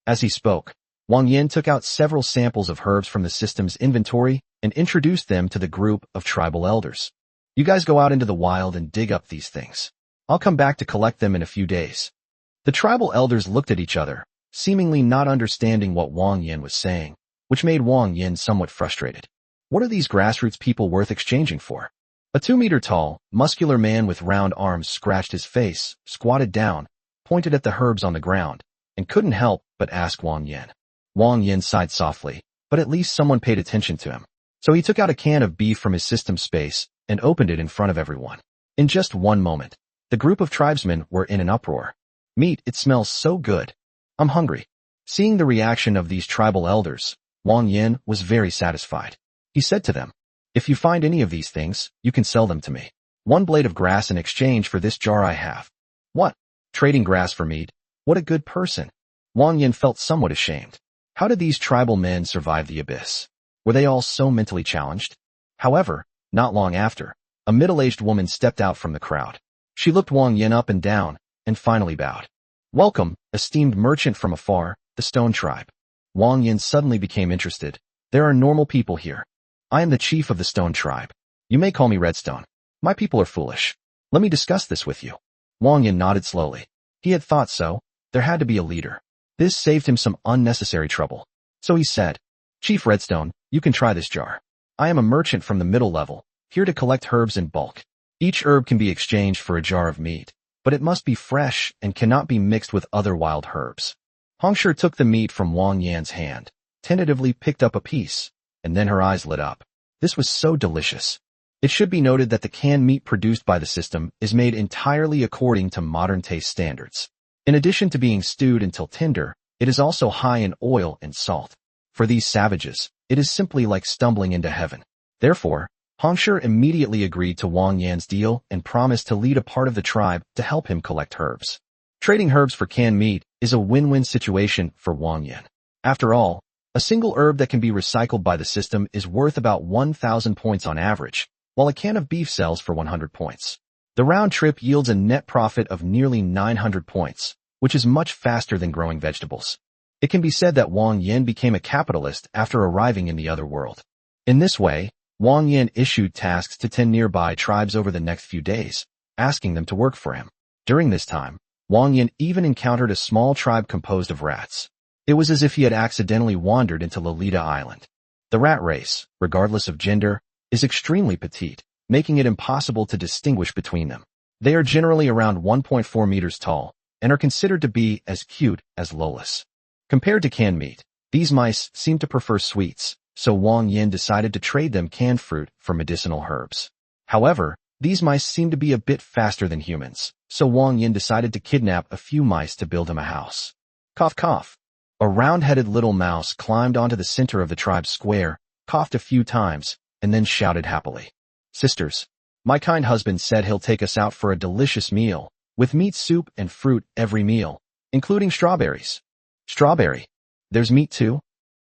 As he spoke, Wang Yan took out several samples of herbs from the system's inventory and introduced them to the group of tribal elders. You guys go out into the wild and dig up these things. I'll come back to collect them in a few days. The tribal elders looked at each other, seemingly not understanding what Wang Yan was saying, which made Wang Yan somewhat frustrated. What are these grassroots people worth exchanging for? A 2-meter-tall, muscular man with round arms scratched his face, squatted down, pointed at the herbs on the ground, and couldn't help but ask Wang Yan. Wang Yan sighed softly, but at least someone paid attention to him. So he took out a can of beef from his system space and opened it in front of everyone. In just one moment, the group of tribesmen were in an uproar. Meat, it smells so good. I'm hungry. Seeing the reaction of these tribal elders, Wang Yan was very satisfied. He said to them, if you find any of these things, you can sell them to me. 1 blade of grass in exchange for this jar I have. What? Trading grass for meat? What a good person. Wang Yan felt somewhat ashamed. How did these tribal men survive the abyss? Were they all so mentally challenged? However, not long after, a middle-aged woman stepped out from the crowd. She looked Wang Yan up and down, and finally bowed. Welcome, esteemed merchant from afar, the Stone Tribe. Wang Yan suddenly became interested. There are normal people here. I am the chief of the Stone Tribe. You may call me Redstone. My people are foolish. Let me discuss this with you. Wang Yan nodded slowly. He had thought so. There had to be a leader. This saved him some unnecessary trouble. So he said, Chief Redstone, you can try this jar. I am a merchant from the middle level, here to collect herbs in bulk. Each herb can be exchanged for a jar of meat, but it must be fresh and cannot be mixed with other wild herbs. Hongshi took the meat from Wang Yan's hand, tentatively picked up a piece, and then her eyes lit up. This was so delicious. It should be noted that the canned meat produced by the system is made entirely according to modern taste standards. In addition to being stewed until tender, it is also high in oil and salt. For these savages, it is simply like stumbling into heaven. Therefore, Hongshi immediately agreed to Wang Yan's deal and promised to lead a part of the tribe to help him collect herbs. Trading herbs for canned meat is a win-win situation for Wang Yan. After all, a single herb that can be recycled by the system is worth about 1,000 points on average, while a can of beef sells for 100 points. The round trip yields a net profit of nearly 900 points, which is much faster than growing vegetables. It can be said that Wang Yan became a capitalist after arriving in the other world. In this way, Wang Yan issued tasks to 10 nearby tribes over the next few days, asking them to work for him. During this time, Wang Yan even encountered a small tribe composed of rats. It was as if he had accidentally wandered into Lolita Island. The rat race, regardless of gender, is extremely petite, making it impossible to distinguish between them. They are generally around 1.4 meters tall and are considered to be as cute as lolas. Compared to canned meat, these mice seem to prefer sweets, so Wang Yan decided to trade them canned fruit for medicinal herbs. However, these mice seem to be a bit faster than humans, so Wang Yan decided to kidnap a few mice to build him a house. Cough cough. A round-headed little mouse climbed onto the center of the tribe's square, coughed a few times, and then shouted happily. Sisters, my kind husband said he'll take us out for a delicious meal, with meat soup and fruit every meal, including strawberries. Strawberry. There's meat too?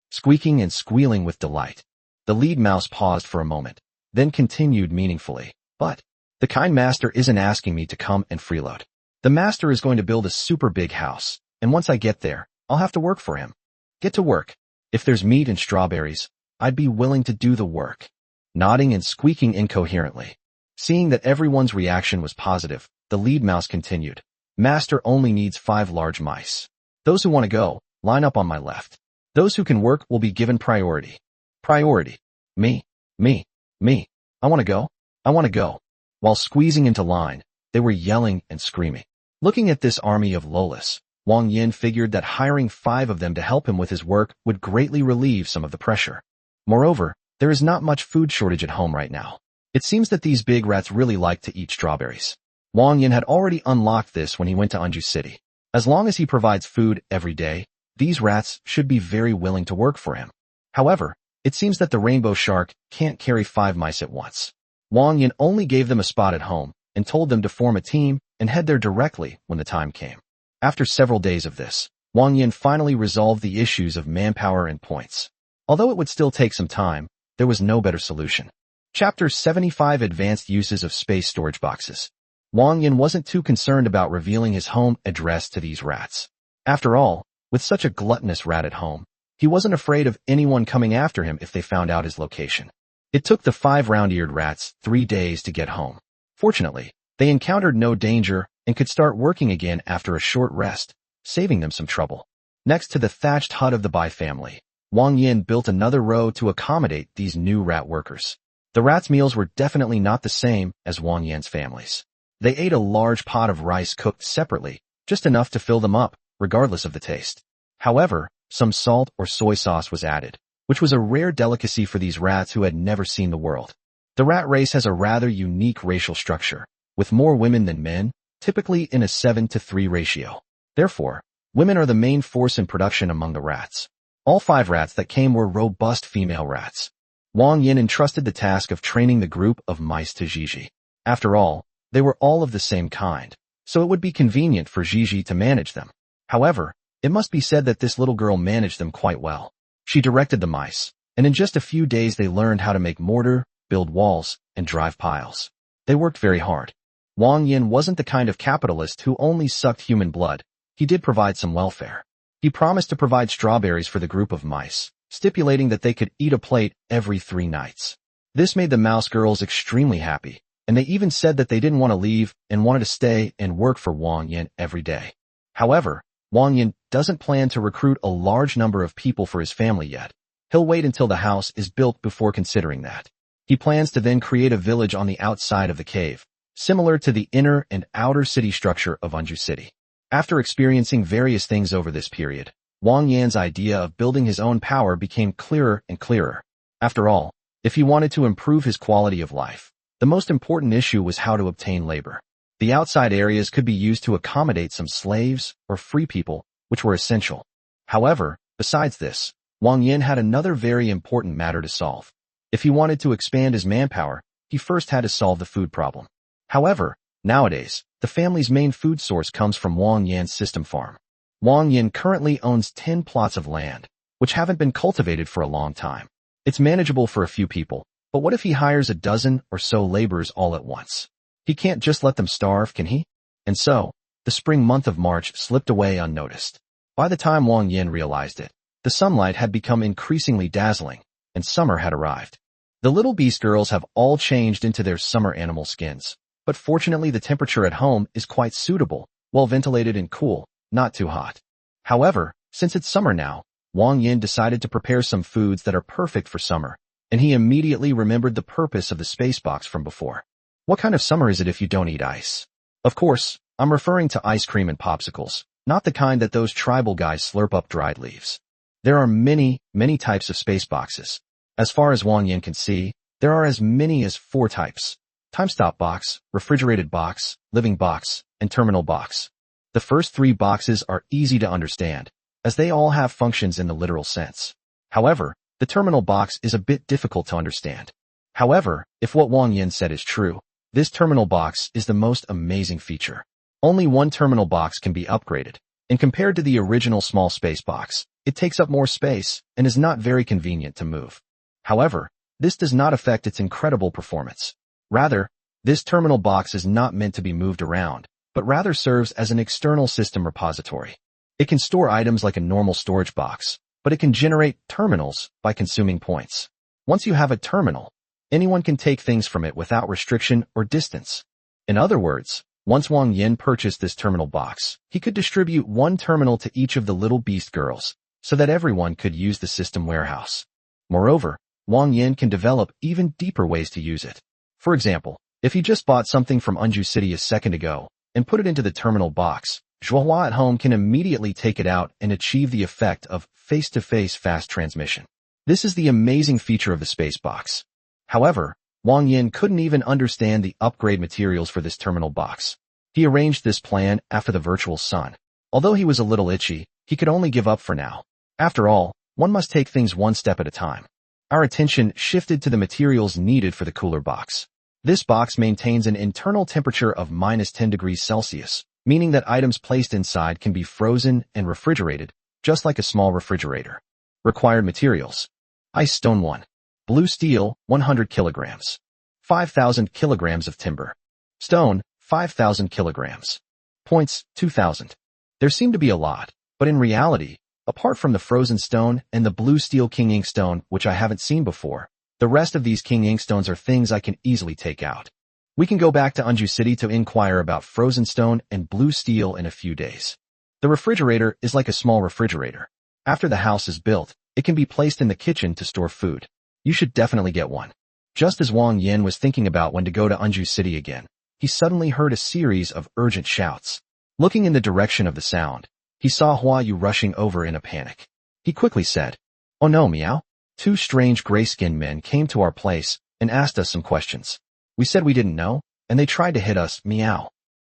Squeaking and squealing with delight. The lead mouse paused for a moment, then continued meaningfully. But the kind master isn't asking me to come and freeload. The master is going to build a super big house, and once I get there, I'll have to work for him. Get to work. If there's meat and strawberries, I'd be willing to do the work. Nodding and squeaking incoherently. Seeing that everyone's reaction was positive, the lead mouse continued. Master only needs 5 large mice. Those who want to go, line up on my left. Those who can work will be given priority. Priority. Me. I want to go. I want to go. While squeezing into line, they were yelling and screaming. Looking at this army of lolas, Wang Yan figured that hiring 5 of them to help him with his work would greatly relieve some of the pressure. Moreover, there is not much food shortage at home right now. It seems that these big rats really like to eat strawberries. Wang Yan had already unlocked this when he went to Anju City. As long as he provides food every day, these rats should be very willing to work for him. However, it seems that the rainbow shark can't carry 5 mice at once. Wang Yan only gave them a spot at home and told them to form a team and head there directly when the time came. After several days of this, Wang Yan finally resolved the issues of manpower and points. Although it would still take some time, there was no better solution. Chapter 75 Advanced Uses of Space Storage Boxes. Wang Yan wasn't too concerned about revealing his home address to these rats. After all, with such a gluttonous rat at home, he wasn't afraid of anyone coming after him if they found out his location. It took the 5 round-eared rats 3 days to get home. Fortunately, they encountered no danger and could start working again after a short rest, saving them some trouble. Next to the thatched hut of the Bai family, Wang Yan built another row to accommodate these new rat workers. The rats' meals were definitely not the same as Wang Yan's family's. They ate a large pot of rice cooked separately, just enough to fill them up, regardless of the taste. However, some salt or soy sauce was added, which was a rare delicacy for these rats who had never seen the world. The rat race has a rather unique racial structure, with more women than men, typically in a 7-to-3 ratio. Therefore, women are the main force in production among the rats. All 5 rats that came were robust female rats. Wang Yan entrusted the task of training the group of mice to Gigi. After all, they were all of the same kind, so it would be convenient for Gigi to manage them. However, it must be said that this little girl managed them quite well. She directed the mice, and in just a few days they learned how to make mortar, build walls, and drive piles. They worked very hard. Wang Yan wasn't the kind of capitalist who only sucked human blood. He did provide some welfare. He promised to provide strawberries for the group of mice, stipulating that they could eat a plate every 3 nights. This made the mouse girls extremely happy, and they even said that they didn't want to leave and wanted to stay and work for Wang Yan every day. However, Wang Yan doesn't plan to recruit a large number of people for his family yet. He'll wait until the house is built before considering that. He plans to then create a village on the outside of the cave, similar to the inner and outer city structure of Anju City. After experiencing various things over this period, Wang Yan's idea of building his own power became clearer and clearer. After all, if he wanted to improve his quality of life, the most important issue was how to obtain labor. The outside areas could be used to accommodate some slaves or free people, which were essential. However, besides this, Wang Yan had another very important matter to solve. If he wanted to expand his manpower, he first had to solve the food problem. However, nowadays, the family's main food source comes from Wang Yan's system farm. Wang Yan currently owns 10 plots of land, which haven't been cultivated for a long time. It's manageable for a few people, but what if he hires a dozen or so laborers all at once? He can't just let them starve, can he? And so, the spring month of March slipped away unnoticed. By the time Wang Yan realized it, the sunlight had become increasingly dazzling, and summer had arrived. The little beast girls have all changed into their summer animal skins, but fortunately the temperature at home is quite suitable, well ventilated and cool, not too hot. However, since it's summer now, Wang Yan decided to prepare some foods that are perfect for summer, and he immediately remembered the purpose of the space box from before. What kind of summer is it if you don't eat ice? Of course, I'm referring to ice cream and popsicles, not the kind that those tribal guys slurp up dried leaves. There are many types of space boxes. As far as Wang Yan can see, there are as many as 4 types: time-stop box, refrigerated box, living box, and terminal box. The first 3 boxes are easy to understand, as they all have functions in the literal sense. However, the terminal box is a bit difficult to understand. However, if what Wang Yan said is true, this terminal box is the most amazing feature. Only one terminal box can be upgraded, and compared to the original small space box, it takes up more space and is not very convenient to move. However, this does not affect its incredible performance. Rather, this terminal box is not meant to be moved around, but rather serves as an external system repository. It can store items like a normal storage box, but it can generate terminals by consuming points. Once you have a terminal, anyone can take things from it without restriction or distance. In other words, once Wang Yan purchased this terminal box, he could distribute 1 terminal to each of the little beast girls, so that everyone could use the system warehouse. Moreover, Wang Yan can develop even deeper ways to use it. For example, if he just bought something from Unju City a second ago and put it into the terminal box, Zhuohua at home can immediately take it out and achieve the effect of face-to-face fast transmission. This is the amazing feature of the space box. However, Wang Yan couldn't even understand the upgrade materials for this terminal box. He arranged this plan after the virtual sun. Although he was a little itchy, he could only give up for now. After all, one must take things one step at a time. Our attention shifted to the materials needed for the cooler box. This box maintains an internal temperature of -10 degrees Celsius, meaning that items placed inside can be frozen and refrigerated, just like a small refrigerator. Required materials: ice stone 1, blue steel 100 kilograms, 5,000 kilograms of timber, stone 5,000 kilograms, points 2,000. There seem to be a lot, but in reality, apart from the frozen stone and the blue steel king ink stone, which I haven't seen before, the rest of these king ink stones are things I can easily take out. We can go back to Unju City to inquire about frozen stone and blue steel in a few days. The refrigerator is like a small refrigerator. After the house is built, it can be placed in the kitchen to store food. You should definitely get one. Just as Wang Yan was thinking about when to go to Unju City again, he suddenly heard a series of urgent shouts. Looking in the direction of the sound, he saw Hua Yu rushing over in a panic. He quickly said, "Oh no, Meow. 2 strange gray-skinned men came to our place and asked us some questions. We said we didn't know, and they tried to hit us, Meow."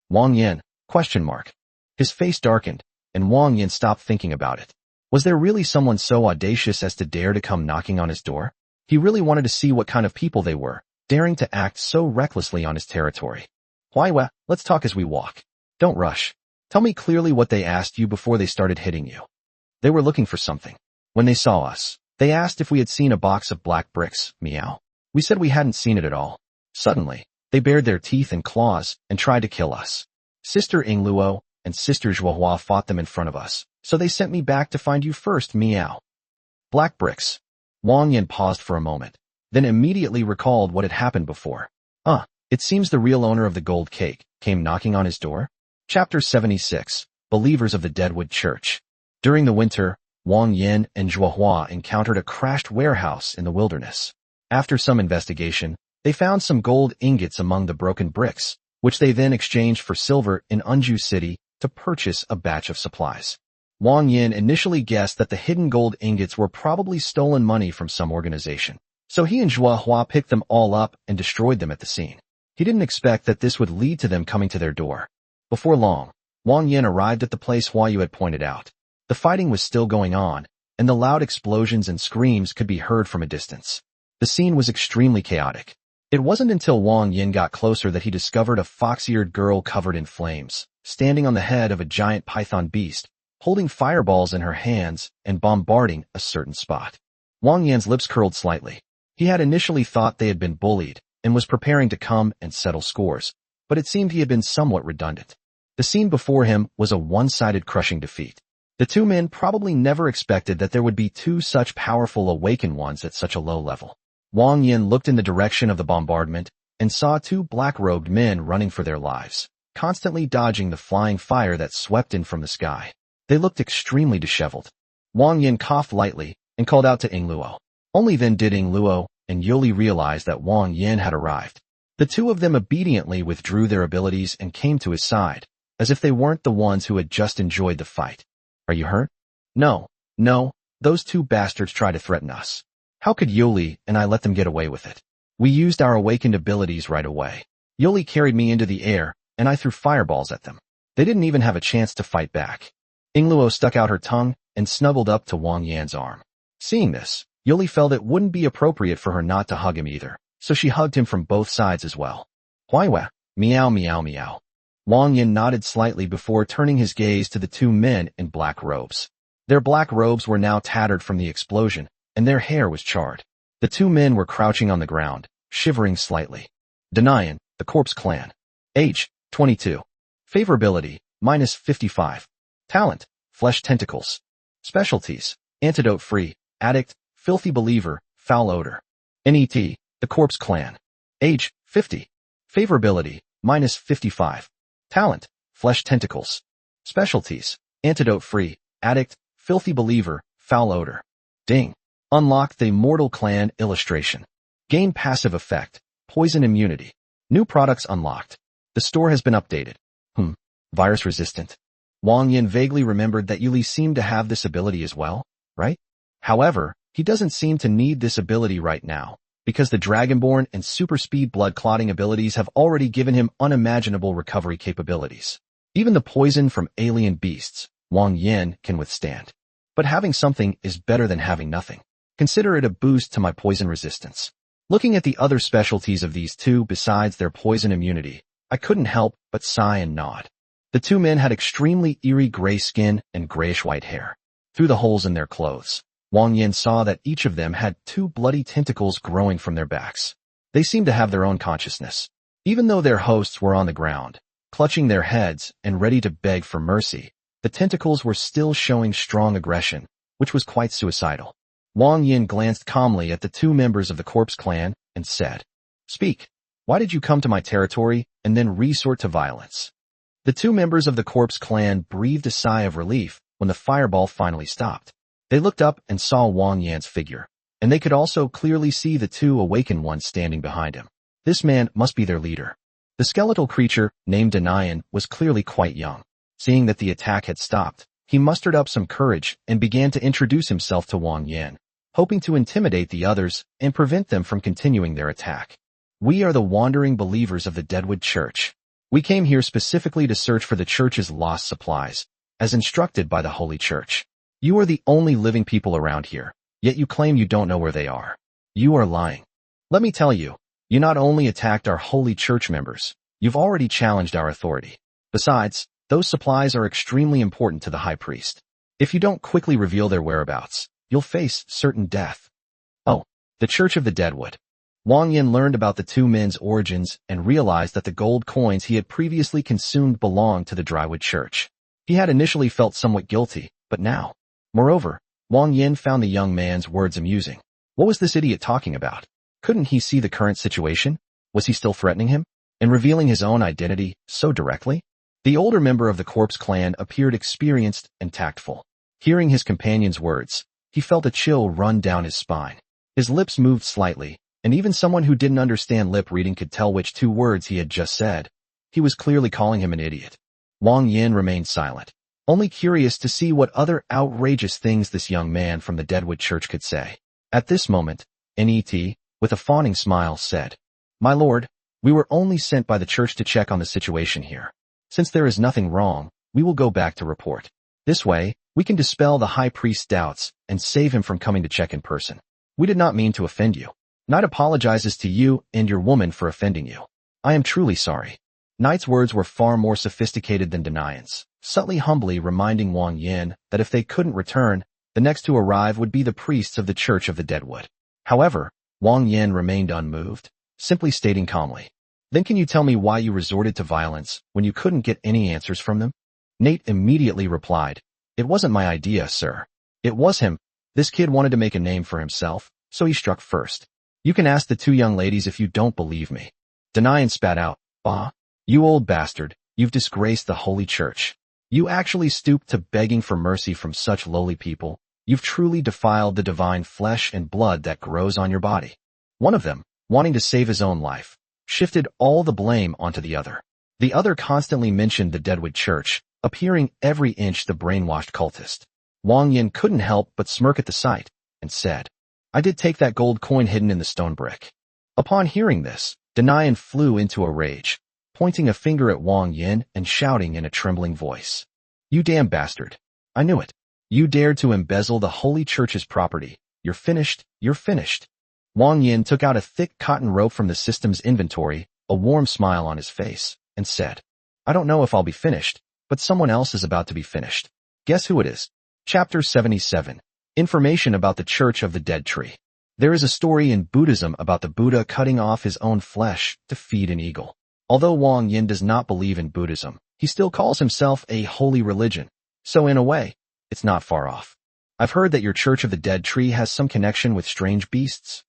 Wang Yan, ? His face darkened, and Wang Yan stopped thinking about it. Was there really someone so audacious as to dare to come knocking on his door? He really wanted to see what kind of people they were, daring to act so recklessly on his territory. Huaiwa, let's talk as we walk. Don't rush. Tell me clearly what they asked you before they started hitting you. They were looking for something. When they saw us, they asked if we had seen a box of black bricks, Meow. We said we hadn't seen it at all. Suddenly, they bared their teeth and claws and tried to kill us. Sister Ingluo and Sister Zhuohua fought them in front of us, so they sent me back to find you first, Meow. Black bricks. Wang Yan paused for a moment, then immediately recalled what had happened before. It seems the real owner of the gold cake came knocking on his door. Chapter 76, Believers of the Deadwood Church. During the winter, Wang Yan and Zhuohua encountered a crashed warehouse in the wilderness. After some investigation, they found some gold ingots among the broken bricks, which they then exchanged for silver in Unju City to purchase a batch of supplies. Wang Yan initially guessed that the hidden gold ingots were probably stolen money from some organization, so he and Zhua Hua picked them all up and destroyed them at the scene. He didn't expect that this would lead to them coming to their door. Before long, Wang Yan arrived at the place Hua Yu had pointed out. The fighting was still going on, and the loud explosions and screams could be heard from a distance. The scene was extremely chaotic. It wasn't until Wang Yan got closer that he discovered a fox-eared girl covered in flames, standing on the head of a giant python beast, holding fireballs in her hands and bombarding a certain spot. Wang Yan's lips curled slightly. He had initially thought they had been bullied and was preparing to come and settle scores, but it seemed he had been somewhat redundant. The scene before him was a one-sided crushing defeat. The two men probably never expected that there would be two such powerful awakened ones at such a low level. Wang Yan looked in the direction of the bombardment and saw two black-robed men running for their lives, constantly dodging the flying fire that swept in from the sky. They looked extremely disheveled. Wang Yan coughed lightly and called out to Ing Luo. Only then did Ing Luo and Yuli realize that Wang Yan had arrived. The two of them obediently withdrew their abilities and came to his side, as if they weren't the ones who had just enjoyed the fight. Are you hurt? No, those two bastards tried to threaten us. How could Yuli and I let them get away with it? We used our awakened abilities right away. Yuli carried me into the air, and I threw fireballs at them. They didn't even have a chance to fight back. Ing Luo stuck out her tongue and snuggled up to Wang Yan's arm. Seeing this, Yuli felt it wouldn't be appropriate for her not to hug him either, so she hugged him from both sides as well. Huaiwa, meow meow meow. Wang Yan nodded slightly before turning his gaze to the two men in black robes. Their black robes were now tattered from the explosion, and their hair was charred. The two men were crouching on the ground, shivering slightly. Danayan, the Corpse Clan. Age, 22. Favorability, -55. Talent, flesh tentacles. Specialties, antidote-free, addict, filthy believer, foul odor. NET, the Corpse Clan. Age, 50. Favorability, -55. Talent, flesh tentacles. Specialties, antidote-free, addict, filthy believer, foul odor. Ding. Unlock the Mortal Clan illustration. Gain passive effect, poison immunity. New products unlocked. The store has been updated. Virus resistant. Wang Yan vaguely remembered that Yuli seemed to have this ability as well, right? However, he doesn't seem to need this ability right now, because the Dragonborn and super speed blood clotting abilities have already given him unimaginable recovery capabilities. Even the poison from alien beasts, Wang Yan can withstand. But having something is better than having nothing. Consider it a boost to my poison resistance. Looking at the other specialties of these two besides their poison immunity, I couldn't help but sigh and nod. The two men had extremely eerie gray skin and grayish-white hair. Through the holes in their clothes, Wang Yan saw that each of them had two bloody tentacles growing from their backs. They seemed to have their own consciousness. Even though their hosts were on the ground, clutching their heads and ready to beg for mercy, the tentacles were still showing strong aggression, which was quite suicidal. Wang Yan glanced calmly at the two members of the Corpse Clan and said, "Speak. Why did you come to my territory and then resort to violence?" The two members of the Corpse Clan breathed a sigh of relief when the fireball finally stopped. They looked up and saw Wang Yan's figure, and they could also clearly see the two awakened ones standing behind him. This man must be their leader. The skeletal creature, named Danayan, was clearly quite young. Seeing that the attack had stopped, he mustered up some courage and began to introduce himself to Wang Yan, hoping to intimidate the others and prevent them from continuing their attack. "We are the wandering believers of the Deadwood Church. We came here specifically to search for the church's lost supplies, as instructed by the Holy Church. You are the only living people around here, yet you claim you don't know where they are. You are lying. Let me tell you, you not only attacked our Holy Church members, you've already challenged our authority. Besides, those supplies are extremely important to the High Priest. If you don't quickly reveal their whereabouts, you'll face certain death." Oh, the Church of the Deadwood. Wang Yan learned about the two men's origins and realized that the gold coins he had previously consumed belonged to the Drywood Church. He had initially felt somewhat guilty, but now. Moreover, Wang Yan found the young man's words amusing. What was this idiot talking about? Couldn't he see the current situation? Was he still threatening him? And revealing his own identity so directly? The older member of the Corpse Clan appeared experienced and tactful. Hearing his companion's words, he felt a chill run down his spine. His lips moved slightly, and even someone who didn't understand lip reading could tell which two words he had just said. He was clearly calling him an idiot. Wang Yan remained silent. only curious to see what other outrageous things this young man from the Deadwood Church could say. At this moment, Net, with a fawning smile, said, "My lord, we were only sent by the church to check on the situation here. Since there is nothing wrong, we will go back to report. This way, we can dispel the high priest's doubts and save him from coming to check in person. We did not mean to offend you. Knight apologizes to you and your woman for offending you. I am truly sorry." Knight's words were far more sophisticated than Denian's, subtly humbly reminding Wang Yan that if they couldn't return, the next to arrive would be the priests of the Church of the Deadwood. However, Wang Yan remained unmoved, simply stating calmly, "Then can you tell me why you resorted to violence when you couldn't get any answers from them?" Nate immediately replied, "It wasn't my idea, sir. It was him. This kid wanted to make a name for himself, so he struck first. You can ask the two young ladies if you don't believe me." Denian spat out, "Bah, you old bastard, you've disgraced the Holy Church. You actually stooped to begging for mercy from such lowly people. You've truly defiled the divine flesh and blood that grows on your body." One of them, wanting to save his own life, shifted all the blame onto the other. The other constantly mentioned the Deadwood Church, appearing every inch the brainwashed cultist. Wang Yan couldn't help but smirk at the sight, and said, "I did take that gold coin hidden in the stone brick." Upon hearing this, Denian flew into a rage, pointing a finger at Wang Yan and shouting in a trembling voice, "You damn bastard. I knew it. You dared to embezzle the Holy Church's property. You're finished, you're finished." Wang Yan took out a thick cotton rope from the system's inventory, a warm smile on his face, and said, "I don't know if I'll be finished, but someone else is about to be finished. Guess who it is?" Chapter 77. Information about the Church of the Dead Tree. There is a story in Buddhism about the Buddha cutting off his own flesh to feed an eagle. Although Wang Yan does not believe in Buddhism, he still calls himself a holy religion, so in a way, it's not far off. "I've heard that your Church of the Dead Tree has some connection with strange beasts."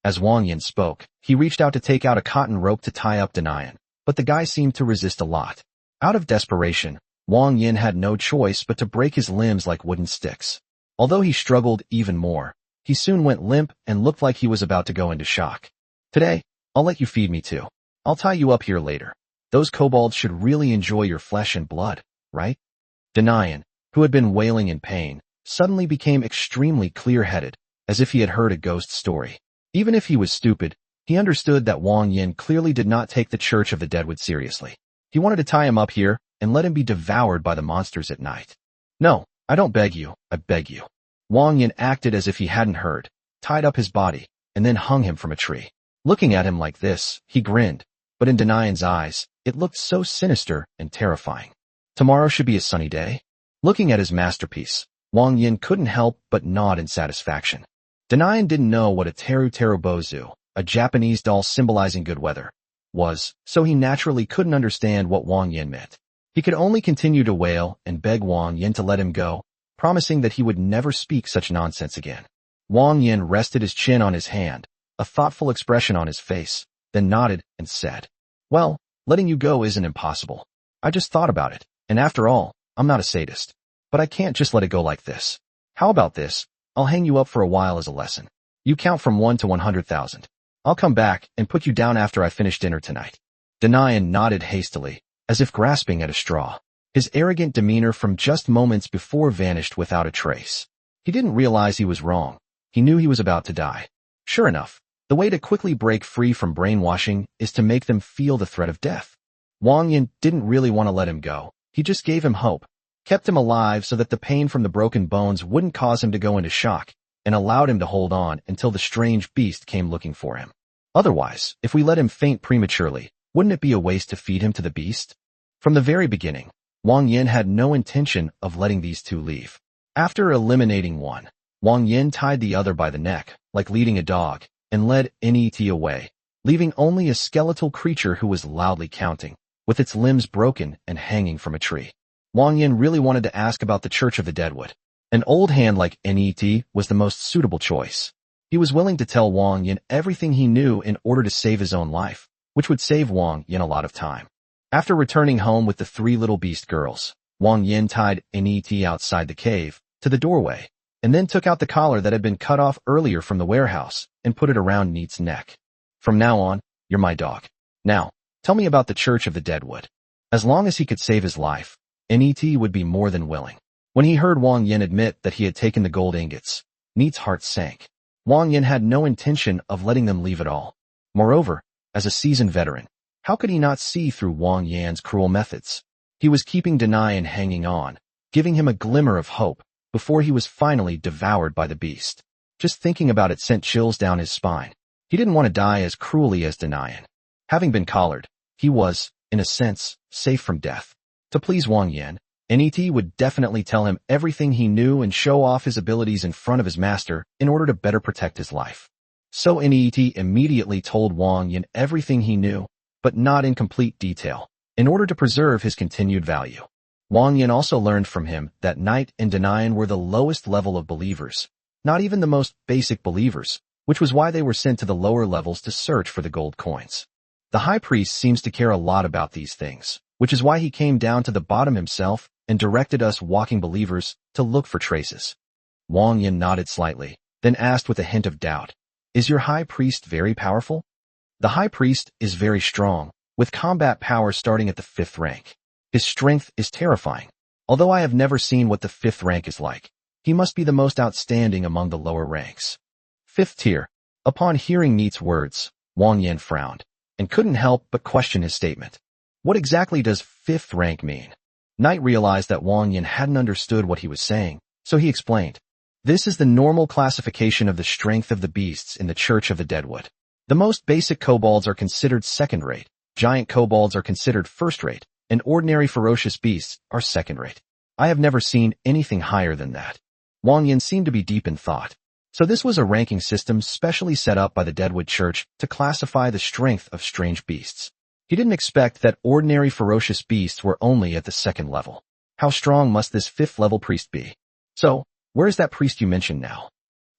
As Wang Yan spoke, he reached out to take out a cotton rope to tie up Denian, but the guy seemed to resist a lot. Out of desperation, Wang Yan had no choice but to break his limbs like wooden sticks. Although he struggled even more, he soon went limp and looked like he was about to go into shock. "Today, I'll let you feed me too. I'll tie you up here later. Those kobolds should really enjoy your flesh and blood, right?" Denian, who had been wailing in pain, suddenly became extremely clear-headed, as if he had heard a ghost story. Even if he was stupid, he understood that Wang Yan clearly did not take the Church of the Deadwood seriously. He wanted to tie him up here and let him be devoured by the monsters at night. "No, I don't beg you, I beg you." Wang Yan acted as if he hadn't heard, tied up his body, and then hung him from a tree. Looking at him like this, he grinned, but in Denian's eyes, it looked so sinister and terrifying. "Tomorrow should be a sunny day." Looking at his masterpiece, Wang Yan couldn't help but nod in satisfaction. Denian didn't know what a teru bozu, a Japanese doll symbolizing good weather, was, so he naturally couldn't understand what Wang Yan meant. He could only continue to wail and beg Wang Yan to let him go, promising that he would never speak such nonsense again. Wang Yan rested his chin on his hand, a thoughtful expression on his face, then nodded and said, "Well, letting you go isn't impossible. I just thought about it, and after all, I'm not a sadist. But I can't just let it go like this. How about this? I'll hang you up for a while as a lesson. You count from 1 to 100,000. I'll come back and put you down after I finish dinner tonight." Denian nodded hastily, as if grasping at a straw. His arrogant demeanor from just moments before vanished without a trace. He didn't realize he was wrong. He knew he was about to die. Sure enough, the way to quickly break free from brainwashing is to make them feel the threat of death. Wang Yan didn't really want to let him go. He just gave him hope, kept him alive so that the pain from the broken bones wouldn't cause him to go into shock, and allowed him to hold on until the strange beast came looking for him. Otherwise, if we let him faint prematurely, wouldn't it be a waste to feed him to the beast? From the very beginning, Wang Yan had no intention of letting these two leave. After eliminating one, Wang Yan tied the other by the neck, like leading a dog, and led Net away, leaving only a skeletal creature who was loudly counting, with its limbs broken and hanging from a tree. Wang Yan really wanted to ask about the Church of the Deadwood. An old hand like Net was the most suitable choice. He was willing to tell Wang Yan everything he knew in order to save his own life, which would save Wang Yan a lot of time. After returning home with the 3 little beast girls, Wang Yan tied Net outside the cave, to the doorway, and then took out the collar that had been cut off earlier from the warehouse and put it around Net's neck. "From now on, you're my dog. Now, tell me about the Church of the Deadwood." As long as he could save his life, Net would be more than willing. When he heard Wang Yan admit that he had taken the gold ingots, Net's heart sank. Wang Yan had no intention of letting them leave at all. Moreover, as a seasoned veteran, how could he not see through Wang Yan's cruel methods? He was keeping Denian hanging on, giving him a glimmer of hope, before he was finally devoured by the beast. Just thinking about it sent chills down his spine. He didn't want to die as cruelly as Denian. Having been collared, he was, in a sense, safe from death. To please Wang Yan, Net would definitely tell him everything he knew and show off his abilities in front of his master in order to better protect his life. So Net immediately told Wang Yan everything he knew, but not in complete detail, in order to preserve his continued value. Wang Yan also learned from him that Knight and Denian were the lowest level of believers, not even the most basic believers, which was why they were sent to the lower levels to search for the gold coins. The high priest seems to care a lot about these things, which is why he came down to the bottom himself and directed us walking believers to look for traces. Wang Yan nodded slightly, then asked with a hint of doubt, "Is your high priest very powerful?" The high priest is very strong, with combat power starting at the 5th rank. His strength is terrifying. Although I have never seen what the 5th rank is like, he must be the most outstanding among the lower ranks. 5th tier. Upon hearing Net's words, Wang Yan frowned, and couldn't help but question his statement. What exactly does 5th rank mean? Knight realized that Wang Yan hadn't understood what he was saying, so he explained. This is the normal classification of the strength of the beasts in the Church of the Deadwood. The most basic kobolds are considered second-rate, giant kobolds are considered first-rate, and ordinary ferocious beasts are second-rate. I have never seen anything higher than that. Wang Yan seemed to be deep in thought. So this was a ranking system specially set up by the Deadwood Church to classify the strength of strange beasts. He didn't expect that ordinary ferocious beasts were only at the 2nd level. How strong must this 5th level priest be? So, where is that priest you mentioned now?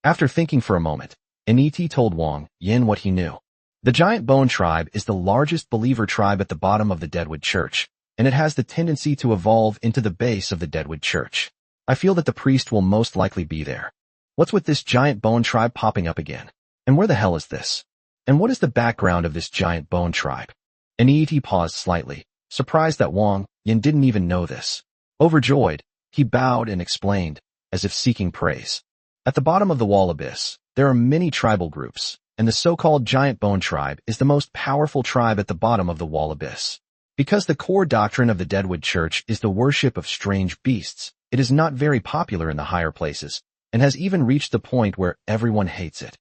After thinking for a moment, Net told Wang Yan what he knew. The Giant Bone Tribe is the largest believer tribe at the bottom of the Deadwood Church, and it has the tendency to evolve into the base of the Deadwood Church. I feel that the priest will most likely be there. What's with this Giant Bone Tribe popping up again? And where the hell is this? And what is the background of this Giant Bone Tribe? Net paused slightly, surprised that Wang Yan didn't even know this. Overjoyed, he bowed and explained, as if seeking praise. At the bottom of the wall abyss, there are many tribal groups, and the so-called Giant Bone Tribe is the most powerful tribe at the bottom of the wall abyss. Because the core doctrine of the Deadwood Church is the worship of strange beasts, it is not very popular in the higher places, and has even reached the point where everyone hates it.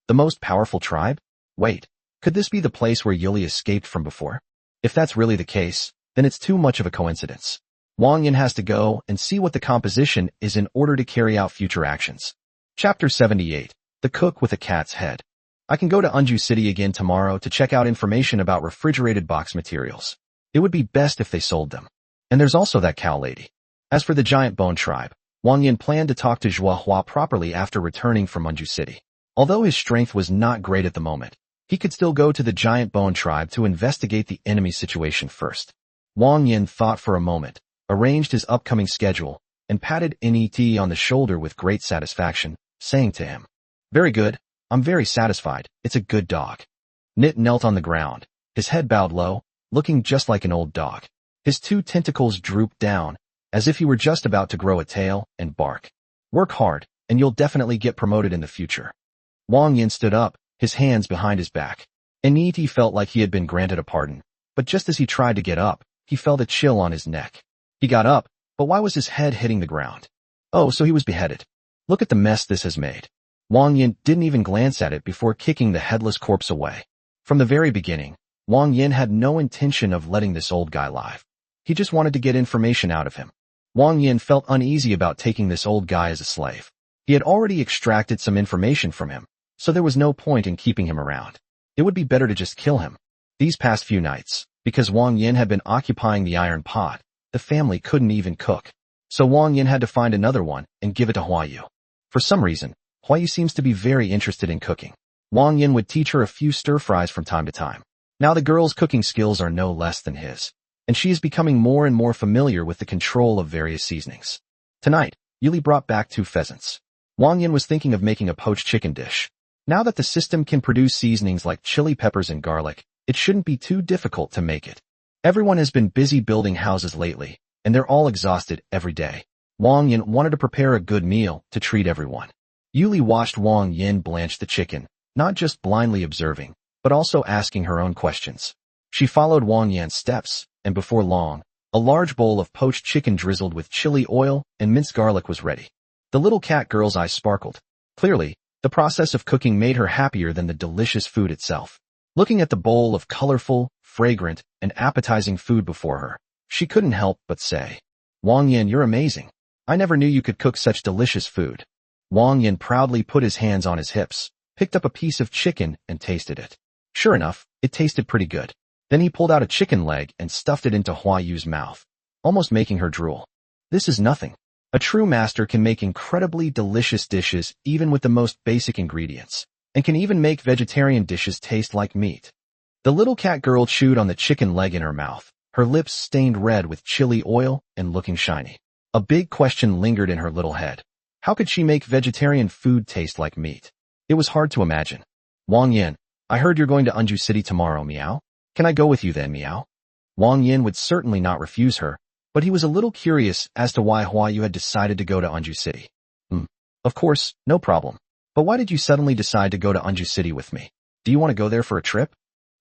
The most powerful tribe? Wait, could this be the place where Yuli escaped from before? If that's really the case, then it's too much of a coincidence. Wang Yan has to go and see what the composition is in order to carry out future actions. Chapter 78. The Cook with a Cat's Head. I can go to Unju City again tomorrow to check out information about refrigerated box materials. It would be best if they sold them. And there's also that cow lady. As for the Giant Bone Tribe, Wang Yan planned to talk to Zhua Hua properly after returning from Unju City. Although his strength was not great at the moment, he could still go to the Giant Bone Tribe to investigate the enemy situation first. Wang Yan thought for a moment, arranged his upcoming schedule, and patted Net on the shoulder with great satisfaction, saying to him, "Very good, I'm very satisfied, it's a good dog." Net knelt on the ground, his head bowed low, looking just like an old dog. His 2 tentacles drooped down, as if he were just about to grow a tail and bark. "Work hard, and you'll definitely get promoted in the future." Wang Yan stood up, his hands behind his back. Net felt like he had been granted a pardon, but just as he tried to get up, he felt a chill on his neck. He got up, but why was his head hitting the ground? Oh, so he was beheaded. Look at the mess this has made. Wang Yan didn't even glance at it before kicking the headless corpse away. From the very beginning, Wang Yan had no intention of letting this old guy live. He just wanted to get information out of him. Wang Yan felt uneasy about taking this old guy as a slave. He had already extracted some information from him, so there was no point in keeping him around. It would be better to just kill him. These past few nights, because Wang Yan had been occupying the iron pot, the family couldn't even cook. So Wang Yan had to find another one and give it to Huayu. For some reason, Huayu seems to be very interested in cooking. Wang Yan would teach her a few stir-fries from time to time. Now the girl's cooking skills are no less than his, and she is becoming more and more familiar with the control of various seasonings. Tonight, Yuli brought back 2 pheasants. Wang Yan was thinking of making a poached chicken dish. Now that the system can produce seasonings like chili peppers and garlic, it shouldn't be too difficult to make it. Everyone has been busy building houses lately, and they're all exhausted every day. Wang Yan wanted to prepare a good meal to treat everyone. Yuli watched Wang Yan blanch the chicken, not just blindly observing, but also asking her own questions. She followed Wang Yan's steps, and before long, a large bowl of poached chicken drizzled with chili oil and minced garlic was ready. The little cat girl's eyes sparkled. Clearly, the process of cooking made her happier than the delicious food itself. Looking at the bowl of colorful, fragrant, and appetizing food before her, she couldn't help but say, "Wang Yan, you're amazing. I never knew you could cook such delicious food." Wang Yan proudly put his hands on his hips, picked up a piece of chicken, and tasted it. Sure enough, it tasted pretty good. Then he pulled out a chicken leg and stuffed it into Hua Yu's mouth, almost making her drool. This is nothing. A true master can make incredibly delicious dishes even with the most basic ingredients, and can even make vegetarian dishes taste like meat. The little cat girl chewed on the chicken leg in her mouth, her lips stained red with chili oil and looking shiny. A big question lingered in her little head. How could she make vegetarian food taste like meat? It was hard to imagine. "Wang Yan, I heard you're going to Anju City tomorrow, meow. Can I go with you then, meow?" Wang Yan would certainly not refuse her, but he was a little curious as to why Hua Yu had decided to go to Anju City. Of course, no problem. But why did you suddenly decide to go to Anju City with me? Do you want to go there for a trip?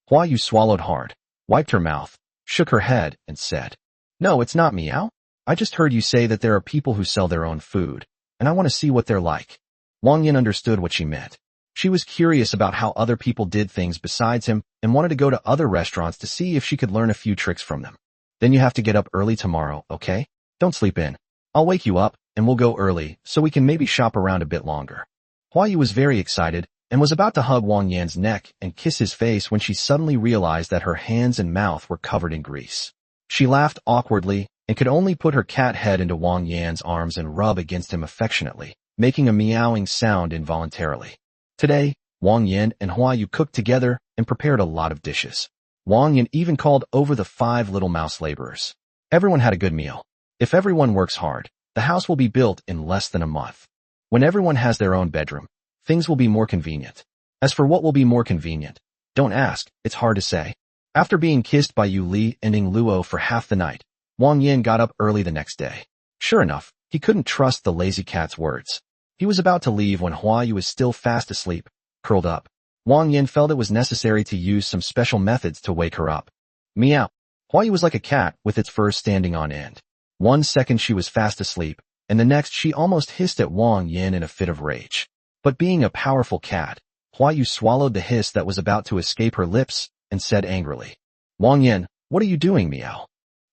Hua Yu swallowed hard, wiped her mouth, shook her head, and said, "No, it's not, meow. I just heard you say that there are people who sell their own food, and I want to see what they're like." Wang Yan understood what she meant. She was curious about how other people did things besides him and wanted to go to other restaurants to see if she could learn a few tricks from them. "Then you have to get up early tomorrow, okay? Don't sleep in. I'll wake you up, and we'll go early so we can maybe shop around a bit longer." Hua Yu was very excited and was about to hug Wang Yan's neck and kiss his face when she suddenly realized that her hands and mouth were covered in grease. She laughed awkwardly and could only put her cat head into Wang Yan's arms and rub against him affectionately, making a meowing sound involuntarily. Today, Wang Yan and Hua Yu cooked together and prepared a lot of dishes. Wang Yan even called over the 5 little mouse laborers. Everyone had a good meal. If everyone works hard, the house will be built in less than a month. When everyone has their own bedroom, things will be more convenient. As for what will be more convenient, don't ask, it's hard to say. After being kissed by Yu Li and Ning Luo for half the night, Wang Yan got up early the next day. Sure enough, he couldn't trust the lazy cat's words. He was about to leave when Hua Yu was still fast asleep, curled up. Wang Yan felt it was necessary to use some special methods to wake her up. Meow. Hua Yu was like a cat with its fur standing on end. One second she was fast asleep, and the next she almost hissed at Wang Yan in a fit of rage. But being a powerful cat, Hua Yu swallowed the hiss that was about to escape her lips and said angrily, "Wang Yan, what are you doing, meow?"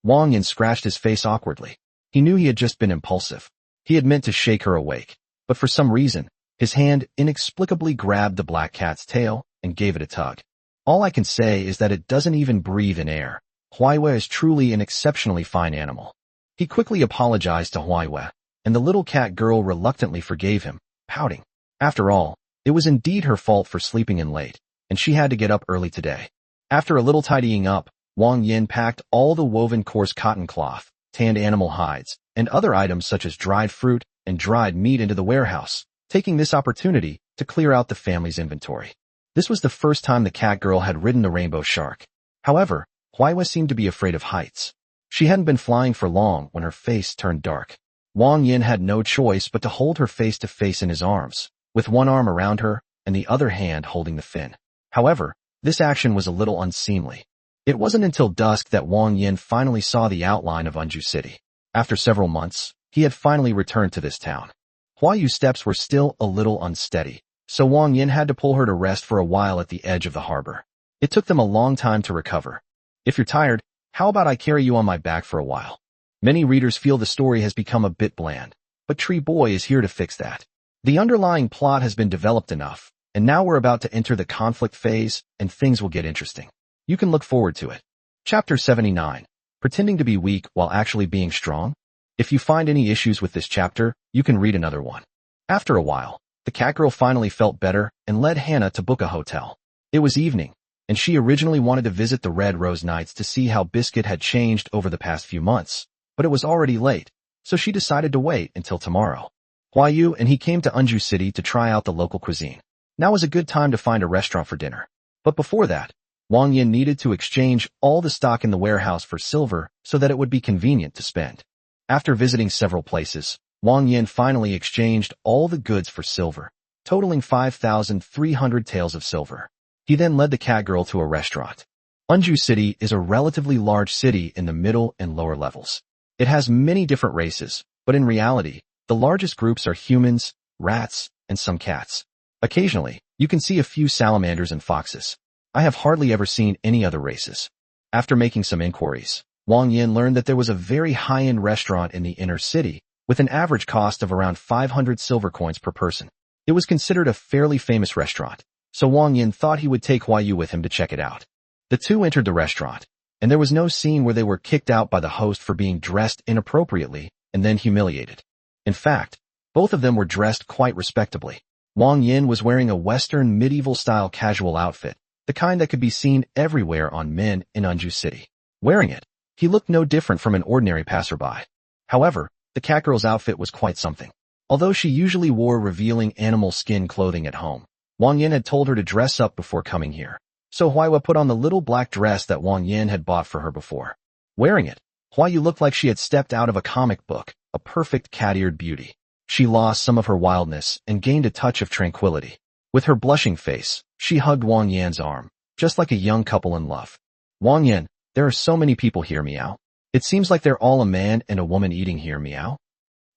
Wang Yan scratched his face awkwardly. He knew he had just been impulsive. He had meant to shake her awake, but for some reason, his hand inexplicably grabbed the black cat's tail and gave it a tug. "All I can say is that it doesn't even breathe in air. Huaiwe is truly an exceptionally fine animal." He quickly apologized to Huaiwe, and the little cat girl reluctantly forgave him, pouting. After all, it was indeed her fault for sleeping in late, and she had to get up early today. After a little tidying up, Wang Yan packed all the woven coarse cotton cloth, tanned animal hides, and other items such as dried fruit and dried meat into the warehouse, taking this opportunity to clear out the family's inventory. This was the first time the cat girl had ridden the rainbow shark. However, Huaiwe seemed to be afraid of heights. She hadn't been flying for long when her face turned dark. Wang Yan had no choice but to hold her face to face in his arms, with one arm around her and the other hand holding the fin. However, this action was a little unseemly. It wasn't until dusk that Wang Yan finally saw the outline of Anju City. After several months, he had finally returned to this town. Hua Yu's steps were still a little unsteady, so Wang Yan had to pull her to rest for a while at the edge of the harbor. It took them a long time to recover. "If you're tired, how about I carry you on my back for a while?" Many readers feel the story has become a bit bland, but Tree Boy is here to fix that. The underlying plot has been developed enough, and now we're about to enter the conflict phase, and things will get interesting. You can look forward to it. Chapter 79. Pretending to be weak while actually being strong? If you find any issues with this chapter, you can read another one. After a while, the cat girl finally felt better and led Hannah to book a hotel. It was evening, and she originally wanted to visit the Red Rose Nights to see how Biscuit had changed over the past few months, but it was already late, so she decided to wait until tomorrow. Hua Yu and he came to Anju City to try out the local cuisine. Now was a good time to find a restaurant for dinner. But before that, Wang Yan needed to exchange all the stock in the warehouse for silver so that it would be convenient to spend. After visiting several places, Wang Yan finally exchanged all the goods for silver, totaling 5,300 taels of silver. He then led the cat girl to a restaurant. Unju City is a relatively large city in the middle and lower levels. It has many different races, but in reality, the largest groups are humans, rats, and some cats. Occasionally, you can see a few salamanders and foxes. I have hardly ever seen any other races. After making some inquiries, Wang Yan learned that there was a very high-end restaurant in the inner city with an average cost of around 500 silver coins per person. It was considered a fairly famous restaurant, so Wang Yan thought he would take Huayu with him to check it out. The two entered the restaurant, and there was no scene where they were kicked out by the host for being dressed inappropriately and then humiliated. In fact, both of them were dressed quite respectably. Wang Yan was wearing a Western medieval-style casual outfit, the kind that could be seen everywhere on men in Unju City. Wearing it, he looked no different from an ordinary passerby. However, the cat girl's outfit was quite something. Although she usually wore revealing animal skin clothing at home, Wang Yan had told her to dress up before coming here. So Huayu put on the little black dress that Wang Yan had bought for her before. Wearing it, Huayu looked like she had stepped out of a comic book, a perfect cat-eared beauty. She lost some of her wildness and gained a touch of tranquility. With her blushing face, she hugged Wang Yan's arm, just like a young couple in love. Wang Yan, there are so many people here, meow. It seems like they're all a man and a woman eating here, meow.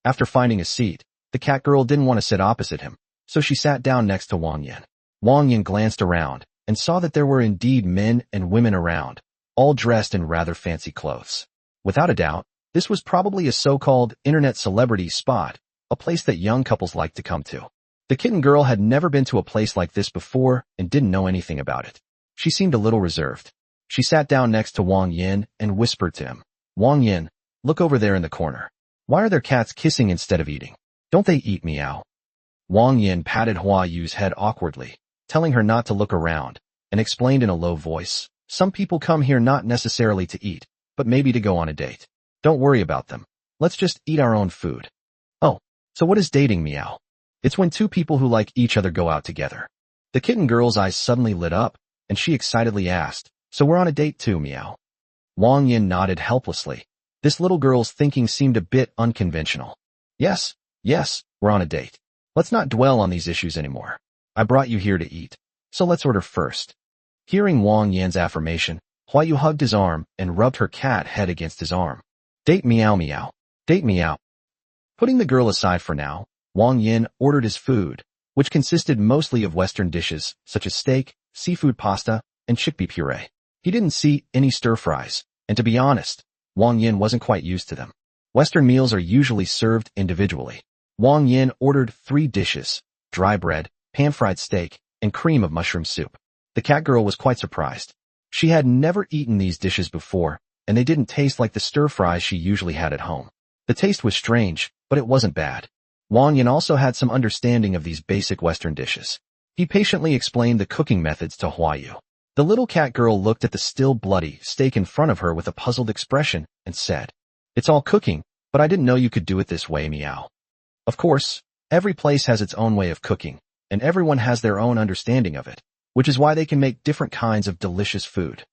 After finding a seat, the cat girl didn't want to sit opposite him, so she sat down next to Wang Yan. Wang Yan glanced around and saw that there were indeed men and women around, all dressed in rather fancy clothes. Without a doubt, this was probably a so-called internet celebrity spot, a place that young couples like to come to. The kitten girl had never been to a place like this before and didn't know anything about it. She seemed a little reserved. She sat down next to Wang Yan and whispered to him, Wang Yan, look over there in the corner. Why are their cats kissing instead of eating? Don't they eat, meow? Wang Yan patted Huayu's head awkwardly, telling her not to look around, and explained in a low voice, some people come here not necessarily to eat, but maybe to go on a date. Don't worry about them. Let's just eat our own food. Oh, so what is dating, meow? It's when two people who like each other go out together. The kitten girl's eyes suddenly lit up, and she excitedly asked, so we're on a date too, meow? Wang Yan nodded helplessly. This little girl's thinking seemed a bit unconventional. Yes, we're on a date. Let's not dwell on these issues anymore. I brought you here to eat, so let's order first. Hearing Wang Yan's affirmation, Huayu hugged his arm and rubbed her cat head against his arm. Date meow meow. Date meow. Putting the girl aside for now, Wang Yan ordered his food, which consisted mostly of Western dishes, such as steak, seafood pasta, and chickpea puree. He didn't see any stir-fries, and to be honest, Wang Yan wasn't quite used to them. Western meals are usually served individually. Wang Yan ordered 3 dishes, dry bread, pan-fried steak, and cream of mushroom soup. The cat girl was quite surprised. She had never eaten these dishes before, and they didn't taste like the stir-fries she usually had at home. The taste was strange, but it wasn't bad. Wang Yan also had some understanding of these basic Western dishes. He patiently explained the cooking methods to Huayu. The little cat girl looked at the still bloody steak in front of her with a puzzled expression and said, It's all cooking, but I didn't know you could do it this way, meow. Of course, every place has its own way of cooking, and everyone has their own understanding of it, which is why they can make different kinds of delicious food.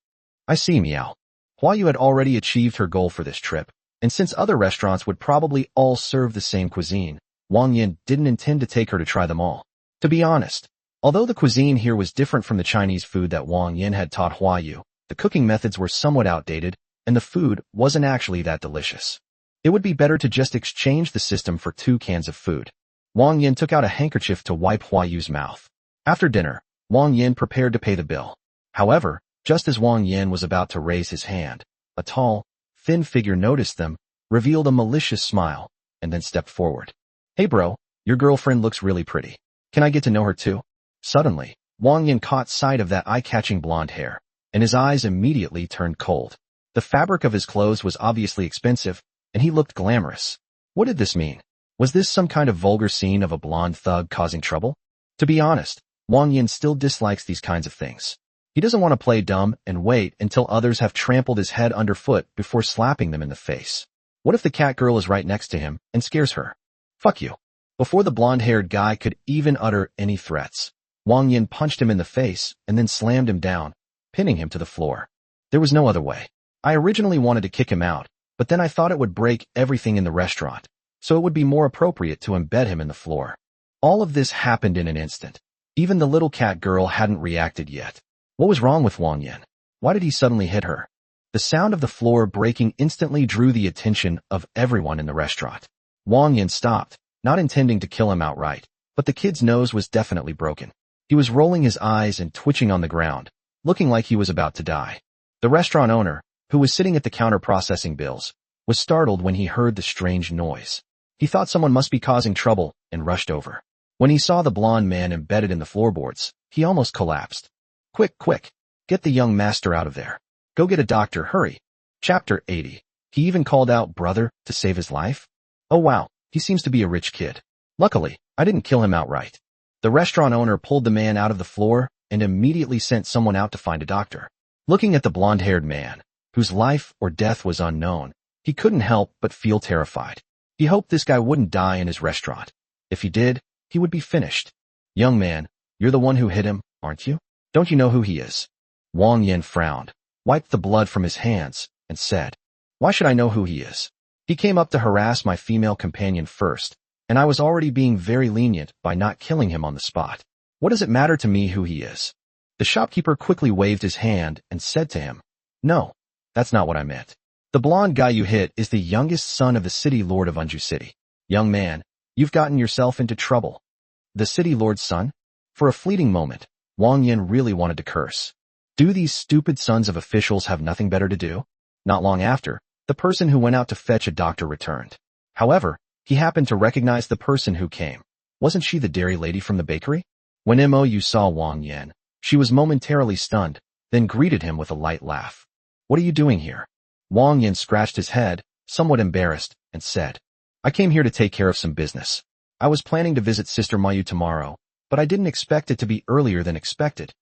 I see, meow. Huayu had already achieved her goal for this trip, and since other restaurants would probably all serve the same cuisine, Wang Yan didn't intend to take her to try them all. To be honest, although the cuisine here was different from the Chinese food that Wang Yan had taught Huayu, the cooking methods were somewhat outdated, and the food wasn't actually that delicious. It would be better to just exchange the system for 2 cans of food. Wang Yan took out a handkerchief to wipe Huayu's mouth. After dinner, Wang Yan prepared to pay the bill. However, just as Wang Yan was about to raise his hand, a tall, thin figure noticed them, revealed a malicious smile, and then stepped forward. Hey bro, your girlfriend looks really pretty. Can I get to know her too? Suddenly, Wang Yan caught sight of that eye-catching blonde hair, and his eyes immediately turned cold. The fabric of his clothes was obviously expensive, and he looked glamorous. What did this mean? Was this some kind of vulgar scene of a blonde thug causing trouble? To be honest, Wang Yan still dislikes these kinds of things. He doesn't want to play dumb and wait until others have trampled his head underfoot before slapping them in the face. What if the cat girl is right next to him and scares her? Fuck you. Before the blonde-haired guy could even utter any threats, Wang Yan punched him in the face and then slammed him down, pinning him to the floor. There was no other way. I originally wanted to kick him out, but then I thought it would break everything in the restaurant, so it would be more appropriate to embed him in the floor. All of this happened in an instant. Even the little cat girl hadn't reacted yet. What was wrong with Wang Yan? Why did he suddenly hit her? The sound of the floor breaking instantly drew the attention of everyone in the restaurant. Wang Yan stopped, not intending to kill him outright, but the kid's nose was definitely broken. He was rolling his eyes and twitching on the ground, looking like he was about to die. The restaurant owner, who was sitting at the counter processing bills, was startled when he heard the strange noise. He thought someone must be causing trouble and rushed over. When he saw the blonde man embedded in the floorboards, he almost collapsed. Quick, quick, get the young master out of there. Go get a doctor, hurry. Chapter 80. He even called out brother to save his life? Oh wow, he seems to be a rich kid. Luckily, I didn't kill him outright. The restaurant owner pulled the man out of the floor and immediately sent someone out to find a doctor. Looking at the blonde-haired man, whose life or death was unknown, he couldn't help but feel terrified. He hoped this guy wouldn't die in his restaurant. If he did, he would be finished. Young man, you're the one who hit him, aren't you? Don't you know who he is? Wang Yan frowned, wiped the blood from his hands, and said, why should I know who he is? He came up to harass my female companion first, and I was already being very lenient by not killing him on the spot. What does it matter to me who he is? The shopkeeper quickly waved his hand and said to him, no, that's not what I meant. The blonde guy you hit is the youngest son of the city lord of Unju City. Young man, you've gotten yourself into trouble. The city lord's son? For a fleeting moment, Wang Yan really wanted to curse. Do these stupid sons of officials have nothing better to do? Not long after, the person who went out to fetch a doctor returned. However, he happened to recognize the person who came. Wasn't she the dairy lady from the bakery? When Mou saw Wang Yan, she was momentarily stunned, then greeted him with a light laugh. What are you doing here? Wang Yan scratched his head, somewhat embarrassed, and said, I came here to take care of some business. I was planning to visit Sister Mayu tomorrow, but I didn't expect it to be earlier than expected.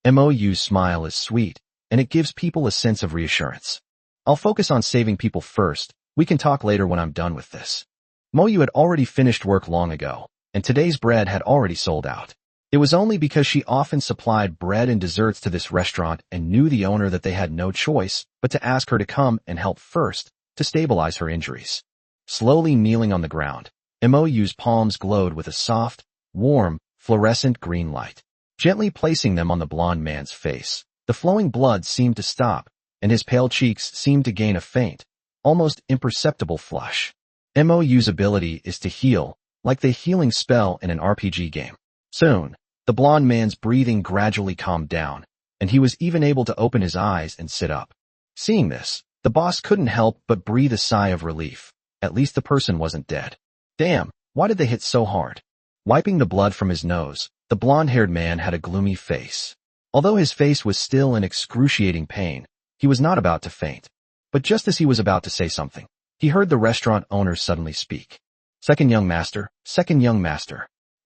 Mou's smile is sweet, and it gives people a sense of reassurance. I'll focus on saving people first. We can talk later when I'm done with this. Mou had already finished work long ago, and today's bread had already sold out. It was only because she often supplied bread and desserts to this restaurant and knew the owner that they had no choice but to ask her to come and help first to stabilize her injuries. Slowly kneeling on the ground, Mou's palms glowed with a soft, warm, fluorescent green light. Gently placing them on the blonde man's face, the flowing blood seemed to stop, and his pale cheeks seemed to gain a faint, almost imperceptible flush. Mou's ability is to heal, like the healing spell in an RPG game. Soon, the blonde man's breathing gradually calmed down, and he was even able to open his eyes and sit up. Seeing this, the boss couldn't help but breathe a sigh of relief. At least the person wasn't dead. Damn, why did they hit so hard? Wiping the blood from his nose, the blonde-haired man had a gloomy face. Although his face was still in excruciating pain, he was not about to faint. But just as he was about to say something, he heard the restaurant owner suddenly speak. Second young master,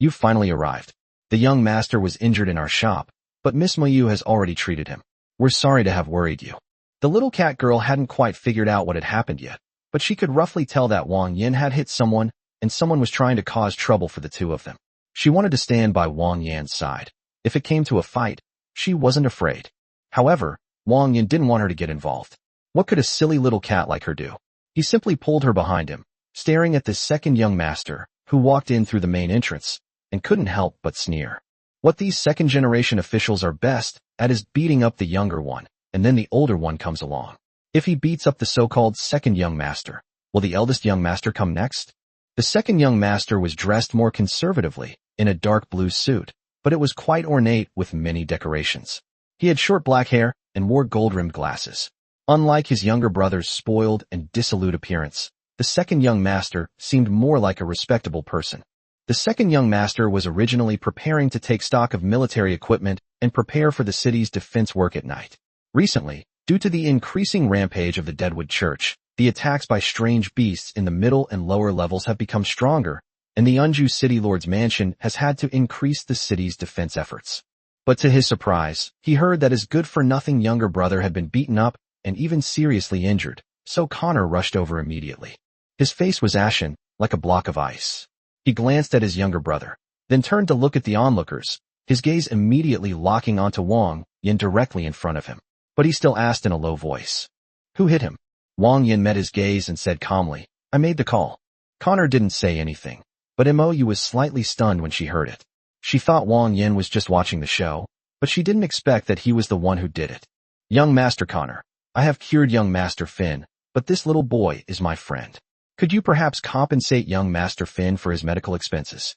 you've finally arrived. The young master was injured in our shop, but Miss Mayu has already treated him. We're sorry to have worried you. The little cat girl hadn't quite figured out what had happened yet, but she could roughly tell that Wang Yan had hit someone, and someone was trying to cause trouble for the two of them. She wanted to stand by Wang Yan's side. If it came to a fight, she wasn't afraid. However, Wang Yan didn't want her to get involved. What could a silly little cat like her do? He simply pulled her behind him, staring at this second young master, who walked in through the main entrance, and couldn't help but sneer. What these second-generation officials are best at is beating up the younger one, and then the older one comes along. If he beats up the so-called second young master, will the eldest young master come next? The second young master was dressed more conservatively, in a dark blue suit, but it was quite ornate with many decorations. He had short black hair and wore gold-rimmed glasses. Unlike his younger brother's spoiled and dissolute appearance, the second young master seemed more like a respectable person. The second young master was originally preparing to take stock of military equipment and prepare for the city's defense work at night. Recently, due to the increasing rampage of the Deadwood Church, the attacks by strange beasts in the middle and lower levels have become stronger, and the Unju City Lord's mansion has had to increase the city's defense efforts. But to his surprise, he heard that his good-for-nothing younger brother had been beaten up and even seriously injured, so Connor rushed over immediately. His face was ashen, like a block of ice. He glanced at his younger brother, then turned to look at the onlookers, his gaze immediately locking onto Wang, Yan directly in front of him. But he still asked in a low voice. Who hit him? Wang Yan met his gaze and said calmly, I made the call. Connor didn't say anything, but Mou was slightly stunned when she heard it. She thought Wang Yan was just watching the show, but she didn't expect that he was the one who did it. Young Master Connor, I have cured young Master Finn, but this little boy is my friend. Could you perhaps compensate young Master Finn for his medical expenses?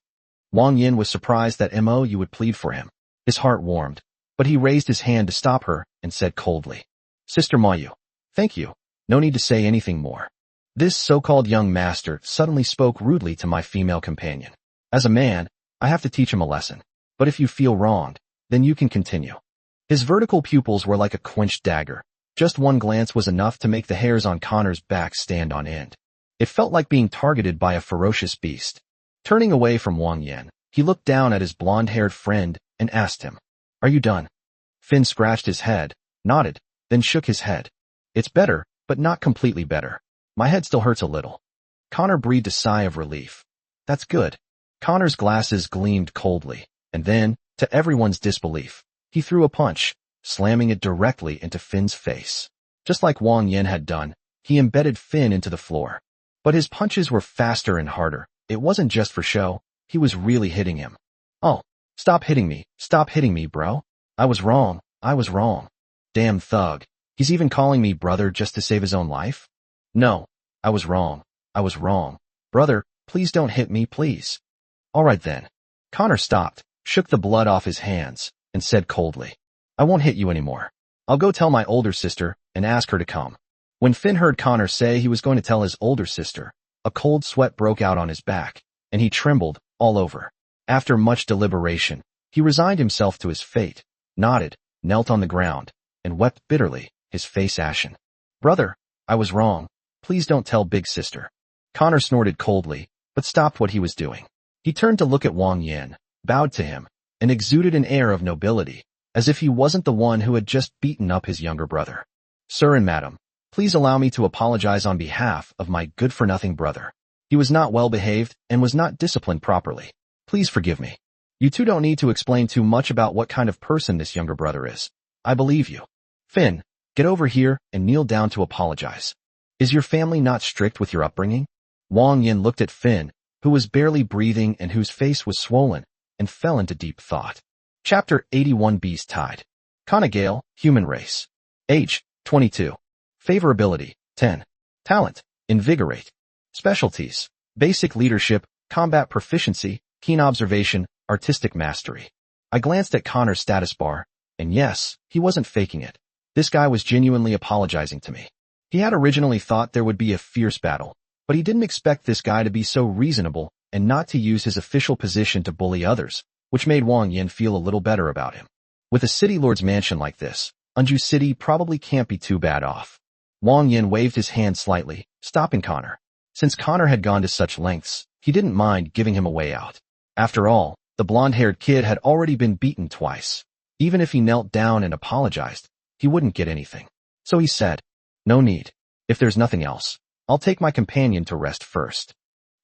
Wang Yan was surprised that Mou would plead for him. His heart warmed, but he raised his hand to stop her and said coldly, Sister Mayu, thank you. No need to say anything more. This so-called young master suddenly spoke rudely to my female companion. As a man, I have to teach him a lesson. But if you feel wronged, then you can continue. His vertical pupils were like a quenched dagger. Just one glance was enough to make the hairs on Connor's back stand on end. It felt like being targeted by a ferocious beast. Turning away from Wang Yan, he looked down at his blonde-haired friend and asked him, Are you done? Finn scratched his head, nodded, then shook his head. It's better, but not completely better. My head still hurts a little. Connor breathed a sigh of relief. That's good. Connor's glasses gleamed coldly, and then, to everyone's disbelief, he threw a punch, slamming it directly into Finn's face. Just like Wang Yan had done, he embedded Finn into the floor. But his punches were faster and harder. It wasn't just for show, he was really hitting him. Oh, stop hitting me, bro. I was wrong. Damn thug. He's even calling me brother just to save his own life? No, I was wrong. Brother, please don't hit me, please. All right then. Connor stopped, shook the blood off his hands, and said coldly, I won't hit you anymore. I'll go tell my older sister and ask her to come. When Finn heard Connor say he was going to tell his older sister, a cold sweat broke out on his back, and he trembled all over. After much deliberation, he resigned himself to his fate, nodded, knelt on the ground, and wept bitterly, his face ashen. Brother, I was wrong. Please don't tell big sister. Connor snorted coldly, but stopped what he was doing. He turned to look at Wang Yan, bowed to him, and exuded an air of nobility, as if he wasn't the one who had just beaten up his younger brother. Sir and madam, please allow me to apologize on behalf of my good-for-nothing brother. He was not well-behaved and was not disciplined properly. Please forgive me. You two don't need to explain too much about what kind of person this younger brother is. I believe you. Finn, get over here and kneel down to apologize. Is your family not strict with your upbringing? Wang Yan looked at Finn, who was barely breathing and whose face was swollen, and fell into deep thought. Chapter 81 Beast Tide. Conagale, Human Race. Age, 22. Favorability, 10. Talent, Invigorate. Specialties, Basic Leadership, Combat Proficiency, Keen Observation, Artistic Mastery. I glanced at Connor's status bar, and yes, he wasn't faking it. This guy was genuinely apologizing to me. He had originally thought there would be a fierce battle, but he didn't expect this guy to be so reasonable and not to use his official position to bully others, which made Wang Yan feel a little better about him. With a city lord's mansion like this, Anju City probably can't be too bad off. Wang Yan waved his hand slightly, stopping Connor. Since Connor had gone to such lengths, he didn't mind giving him a way out. After all, the blonde-haired kid had already been beaten twice. Even if he knelt down and apologized, he wouldn't get anything. So he said, No need. If there's nothing else, I'll take my companion to rest first.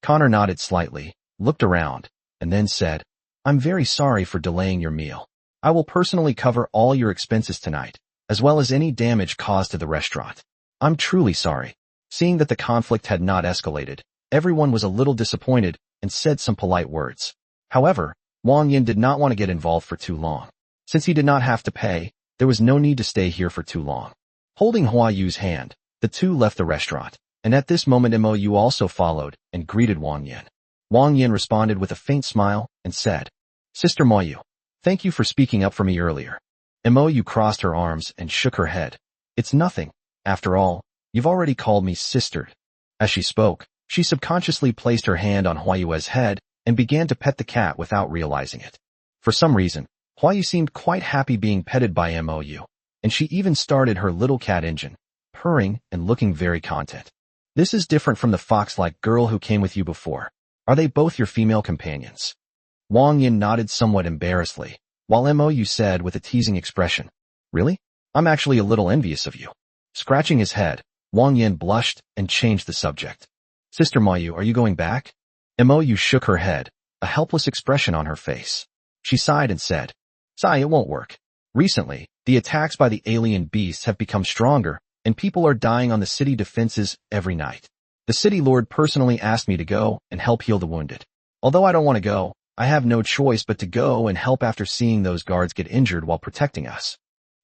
Connor nodded slightly, looked around, and then said, I'm very sorry for delaying your meal. I will personally cover all your expenses tonight, as well as any damage caused to the restaurant. I'm truly sorry. Seeing that the conflict had not escalated, everyone was a little disappointed and said some polite words. However, Wang Yan did not want to get involved for too long. Since he did not have to pay, there was no need to stay here for too long. Holding Hua Yu's hand, the two left the restaurant, and at this moment Mou also followed and greeted Wang Yan. Wang Yan responded with a faint smile and said, Sister Moyu, thank you for speaking up for me earlier. Mou crossed her arms and shook her head. It's nothing. After all, you've already called me sister. As she spoke, she subconsciously placed her hand on Huayue's head and began to pet the cat without realizing it. For some reason, Huayu seemed quite happy being petted by Mou, and she even started her little cat engine, purring and looking very content. This is different from the fox-like girl who came with you before. Are they both your female companions? Wang Yan nodded somewhat embarrassedly, while Mou said with a teasing expression, Really? I'm actually a little envious of you. Scratching his head, Wang Yan blushed and changed the subject. Sister Mayu, are you going back? Mou shook her head, a helpless expression on her face. She sighed and said, Sigh, it won't work. Recently, the attacks by the alien beasts have become stronger, and people are dying on the city defenses every night. The city lord personally asked me to go and help heal the wounded. Although I don't want to go, I have no choice but to go and help after seeing those guards get injured while protecting us.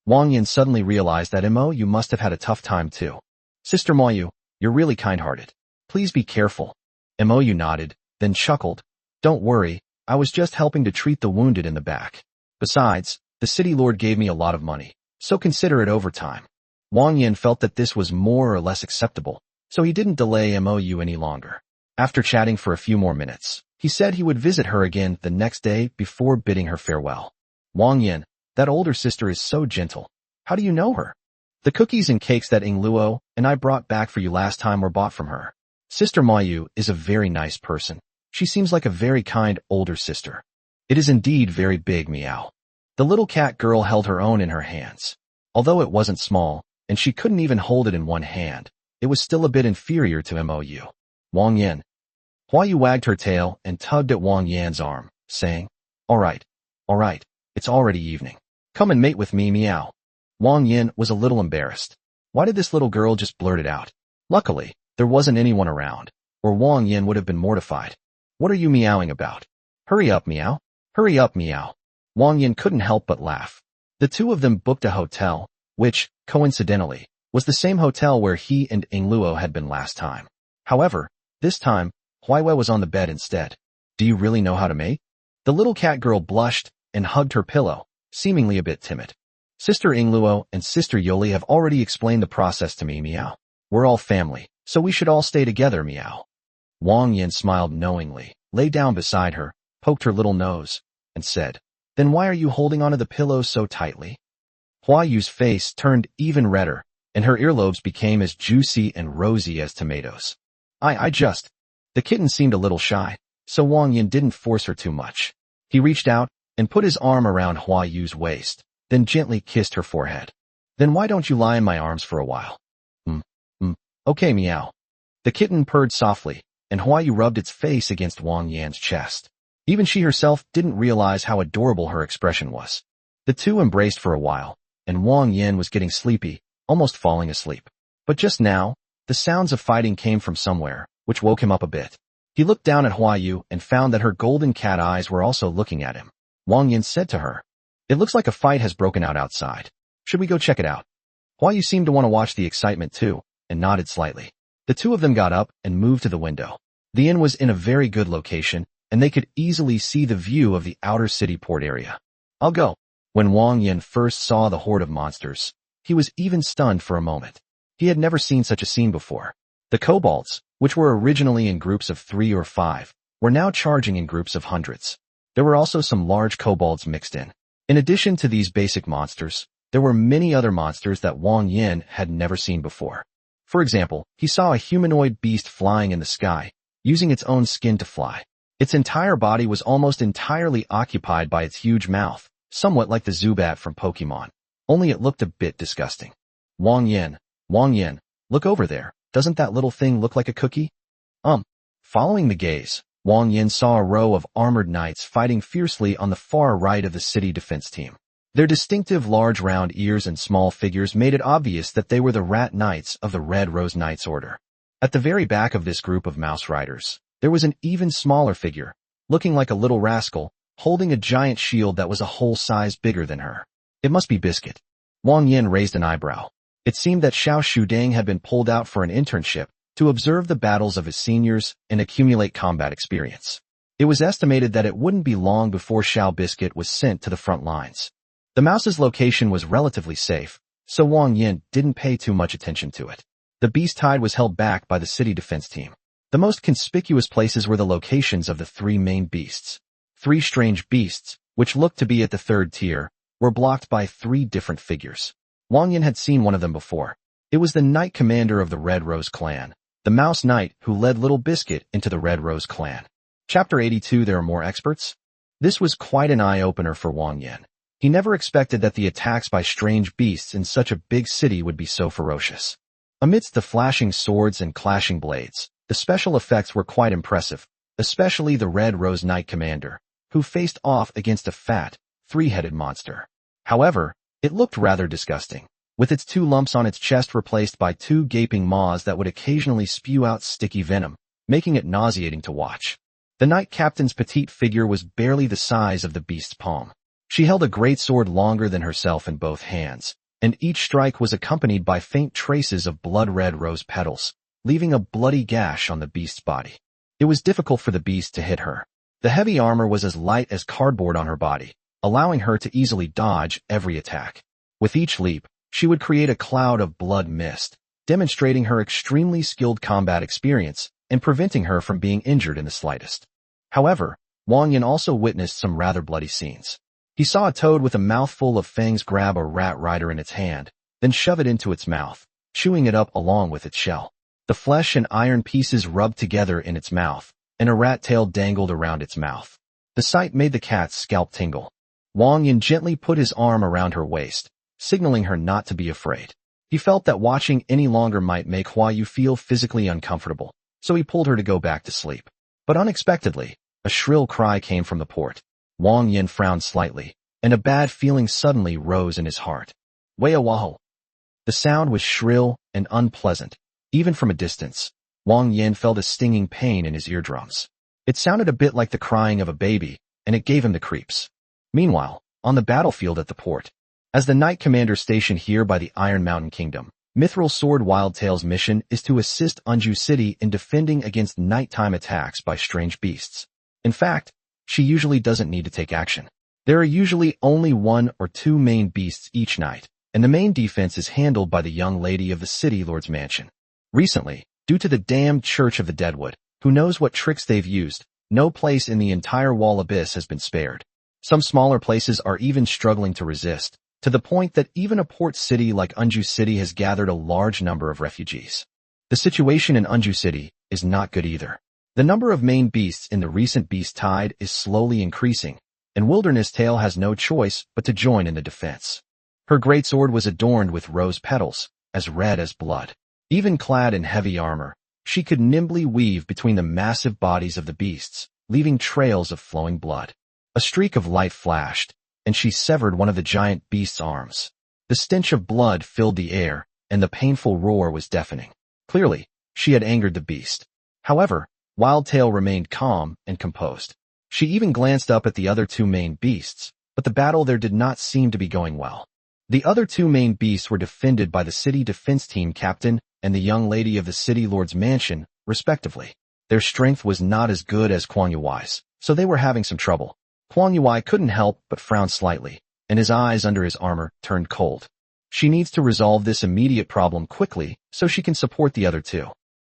Wang Yan suddenly realized that you must have had a tough time too. Sister Moyu, you're really kind-hearted. Please be careful. Moyu nodded, then chuckled. Don't worry, I was just helping to treat the wounded in the back. Besides, the city lord gave me a lot of money, so consider it overtime. Wang Yan felt that this was more or less acceptable, so he didn't delay Moyu any longer. After chatting for a few more minutes, he said he would visit her again the next day before bidding her farewell. Wang Yan, that older sister is so gentle. How do you know her? The cookies and cakes that Luo and I brought back for you last time were bought from her. Sister Moyu is a very nice person. She seems like a very kind older sister. It is indeed very big, meow. The little cat girl held her own in her hands. Although it wasn't small, and she couldn't even hold it in one hand, it was still a bit inferior to Moyu. Wang Yan. Huayu wagged her tail and tugged at Wang Yan's arm, saying, all right, it's already evening. Come and mate with me, meow. Wang Yan was a little embarrassed. Why did this little girl just blurt it out? Luckily, there wasn't anyone around, or Wang Yan would have been mortified. What are you meowing about? Hurry up, meow. Hurry up, meow. Wang Yan couldn't help but laugh. The two of them booked a hotel, which, coincidentally, was the same hotel where he and Luo had been last time. However, this time, Huiwei was on the bed instead. Do you really know how to mate? The little cat girl blushed and hugged her pillow, seemingly a bit timid. Sister Luo and Sister Yoli have already explained the process to me, meow. We're all family, so we should all stay together, meow. Wang Yan smiled knowingly, lay down beside her, poked her little nose, and said, then why are you holding onto the pillow so tightly? Huayu's face turned even redder, and her earlobes became as juicy and rosy as tomatoes. The kitten seemed a little shy, so Wang Yan didn't force her too much. He reached out and put his arm around Huayu's waist, then gently kissed her forehead. Then why don't you lie in my arms for a while? Okay, meow. The kitten purred softly, and Huayu rubbed its face against Wang Yan's chest. Even she herself didn't realize how adorable her expression was. The two embraced for a while, and Wang Yan was getting sleepy, almost falling asleep. But just now, the sounds of fighting came from somewhere, which woke him up a bit. He looked down at Huayu and found that her golden cat eyes were also looking at him. Wang Yan said to her, it looks like a fight has broken out outside. Should we go check it out? Huayu seemed to want to watch the excitement too, and nodded slightly. The two of them got up and moved to the window. The inn was in a very good location, and they could easily see the view of the outer city port area. I'll go. When Wang Yan first saw the horde of monsters, he was even stunned for a moment. He had never seen such a scene before. The kobolds, which were originally in groups of 3 or 5, were now charging in groups of hundreds. There were also some large kobolds mixed in. In addition to these basic monsters, there were many other monsters that Wang Yan had never seen before. For example, he saw a humanoid beast flying in the sky, using its own skin to fly. Its entire body was almost entirely occupied by its huge mouth, somewhat like the Zubat from Pokemon. Only it looked a bit disgusting. Wang Yan, look over there. Doesn't that little thing look like a cookie? Following the gaze, Wang Yan saw a row of armored knights fighting fiercely on the far right of the city defense team. Their distinctive large round ears and small figures made it obvious that they were the Rat Knights of the Red Rose Knights Order. At the very back of this group of mouse riders, there was an even smaller figure, looking like a little rascal, holding a giant shield that was a whole size bigger than her. It must be Biscuit. Wang Yan raised an eyebrow. It seemed that Xiao Shudang had been pulled out for an internship to observe the battles of his seniors and accumulate combat experience. It was estimated that it wouldn't be long before Xiao Biscuit was sent to the front lines. The mouse's location was relatively safe, so Wang Yan didn't pay too much attention to it. The beast hide was held back by the city defense team. The most conspicuous places were the locations of the 3 main beasts. 3 strange beasts, which looked to be at the 3rd tier, were blocked by 3 different figures. Wang Yan had seen one of them before. It was the Knight Commander of the Red Rose Clan, the Mouse Knight who led Little Biscuit into the Red Rose Clan. Chapter 82. There are more experts? This was quite an eye-opener for Wang Yan. He never expected that the attacks by strange beasts in such a big city would be so ferocious. Amidst the flashing swords and clashing blades, the special effects were quite impressive, especially the Red Rose Knight Commander, who faced off against a fat, 3-headed monster. However, it looked rather disgusting, with its 2 lumps on its chest replaced by 2 gaping maws that would occasionally spew out sticky venom, making it nauseating to watch. The knight captain's petite figure was barely the size of the beast's palm. She held a great sword longer than herself in both hands, and each strike was accompanied by faint traces of blood-red rose petals, leaving a bloody gash on the beast's body. It was difficult for the beast to hit her. The heavy armor was as light as cardboard on her body, allowing her to easily dodge every attack. With each leap, she would create a cloud of blood mist, demonstrating her extremely skilled combat experience and preventing her from being injured in the slightest. However, Wang Yan also witnessed some rather bloody scenes. He saw a toad with a mouthful of fangs grab a rat rider in its hand, then shove it into its mouth, chewing it up along with its shell. The flesh and iron pieces rubbed together in its mouth, and a rat tail dangled around its mouth. The sight made the cat's scalp tingle. Wang Yan gently put his arm around her waist, signaling her not to be afraid. He felt that watching any longer might make Hua Yu feel physically uncomfortable, so he pulled her to go back to sleep. But unexpectedly, a shrill cry came from the port. Wang Yan frowned slightly, and a bad feeling suddenly rose in his heart. Waho. The sound was shrill and unpleasant. Even from a distance, Wang Yan felt a stinging pain in his eardrums. It sounded a bit like the crying of a baby, and it gave him the creeps. Meanwhile, on the battlefield at the port, as the knight commander stationed here by the Iron Mountain Kingdom, Mithril Sword Wildtail's mission is to assist Unju City in defending against nighttime attacks by strange beasts. In fact, she usually doesn't need to take action. There are usually only 1 or 2 main beasts each night, and the main defense is handled by the young lady of the city lord's mansion. Recently, due to the damned Church of the Deadwood, who knows what tricks they've used, no place in the entire wall abyss has been spared. Some smaller places are even struggling to resist, to the point that even a port city like Unju City has gathered a large number of refugees. The situation in Unju City is not good either. The number of main beasts in the recent beast tide is slowly increasing, and Wilderness Tail has no choice but to join in the defense. Her greatsword was adorned with rose petals, as red as blood. Even clad in heavy armor, she could nimbly weave between the massive bodies of the beasts, leaving trails of flowing blood. A streak of light flashed, and she severed one of the giant beast's arms. The stench of blood filled the air, and the painful roar was deafening. Clearly, she had angered the beast. However, Wildtail remained calm and composed. She even glanced up at the other 2 main beasts, but the battle there did not seem to be going well. The other 2 main beasts were defended by the city defense team captain and the young lady of the city lord's mansion, respectively. Their strength was not as good as Kuang Yuai's, so they were having some trouble. Kuang Yuai couldn't help but frown slightly, and his eyes under his armor turned cold. She needs to resolve this immediate problem quickly so she can support the other 2.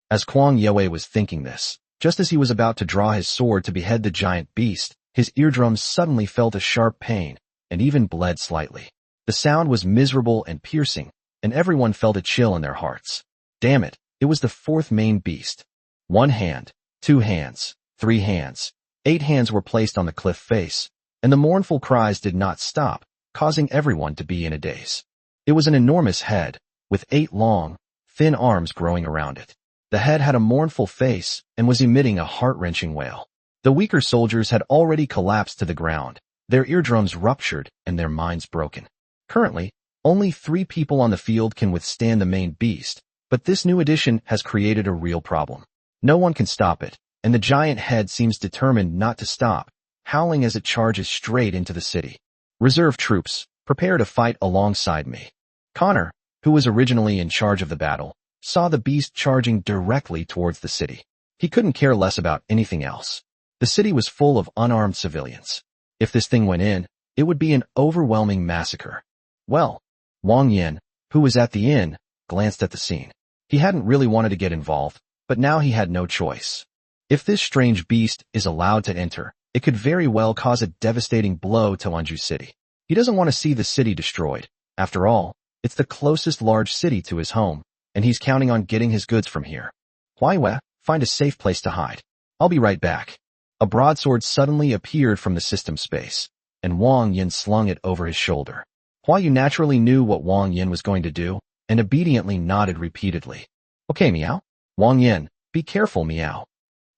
As Kuang Yuai was thinking this, just as he was about to draw his sword to behead the giant beast, his eardrums suddenly felt a sharp pain, and even bled slightly. The sound was miserable and piercing, and everyone felt a chill in their hearts. Damn it, it was the 4th main beast. 1 hand, 2 hands, 3 hands, 8 hands were placed on the cliff face, and the mournful cries did not stop, causing everyone to be in a daze. It was an enormous head, with 8 long, thin arms growing around it. The head had a mournful face and was emitting a heart-wrenching wail. The weaker soldiers had already collapsed to the ground, their eardrums ruptured and their minds broken. Currently, only 3 people on the field can withstand the main beast, but this new addition has created a real problem. No one can stop it, and the giant head seems determined not to stop, howling as it charges straight into the city. Reserve troops, prepare to fight alongside me. Connor, who was originally in charge of the battle, saw the beast charging directly towards the city. He couldn't care less about anything else. The city was full of unarmed civilians. If this thing went in, it would be an overwhelming massacre. Well, Wang Yan, who was at the inn, glanced at the scene. He hadn't really wanted to get involved, but now he had no choice. If this strange beast is allowed to enter, it could very well cause a devastating blow to Unju City. He doesn't want to see the city destroyed. After all, it's the closest large city to his home, and he's counting on getting his goods from here. Huaiwe, find a safe place to hide. I'll be right back. A broadsword suddenly appeared from the system space, and Wang Yan slung it over his shoulder. Huaiyu naturally knew what Wang Yan was going to do, and obediently nodded repeatedly. Okay, Meow. Wang Yan, be careful, Meow.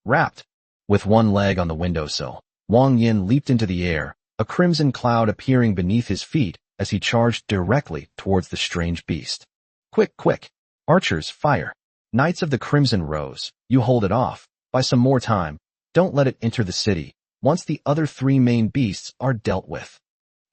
Wrapped. With one leg on the windowsill, Wang Yan leaped into the air, a crimson cloud appearing beneath his feet as he charged directly towards the strange beast. Quick, quick! Archers, fire! Knights of the Crimson Rose, you hold it off. Buy some more time. Don't let it enter the city, once the other three main beasts are dealt with.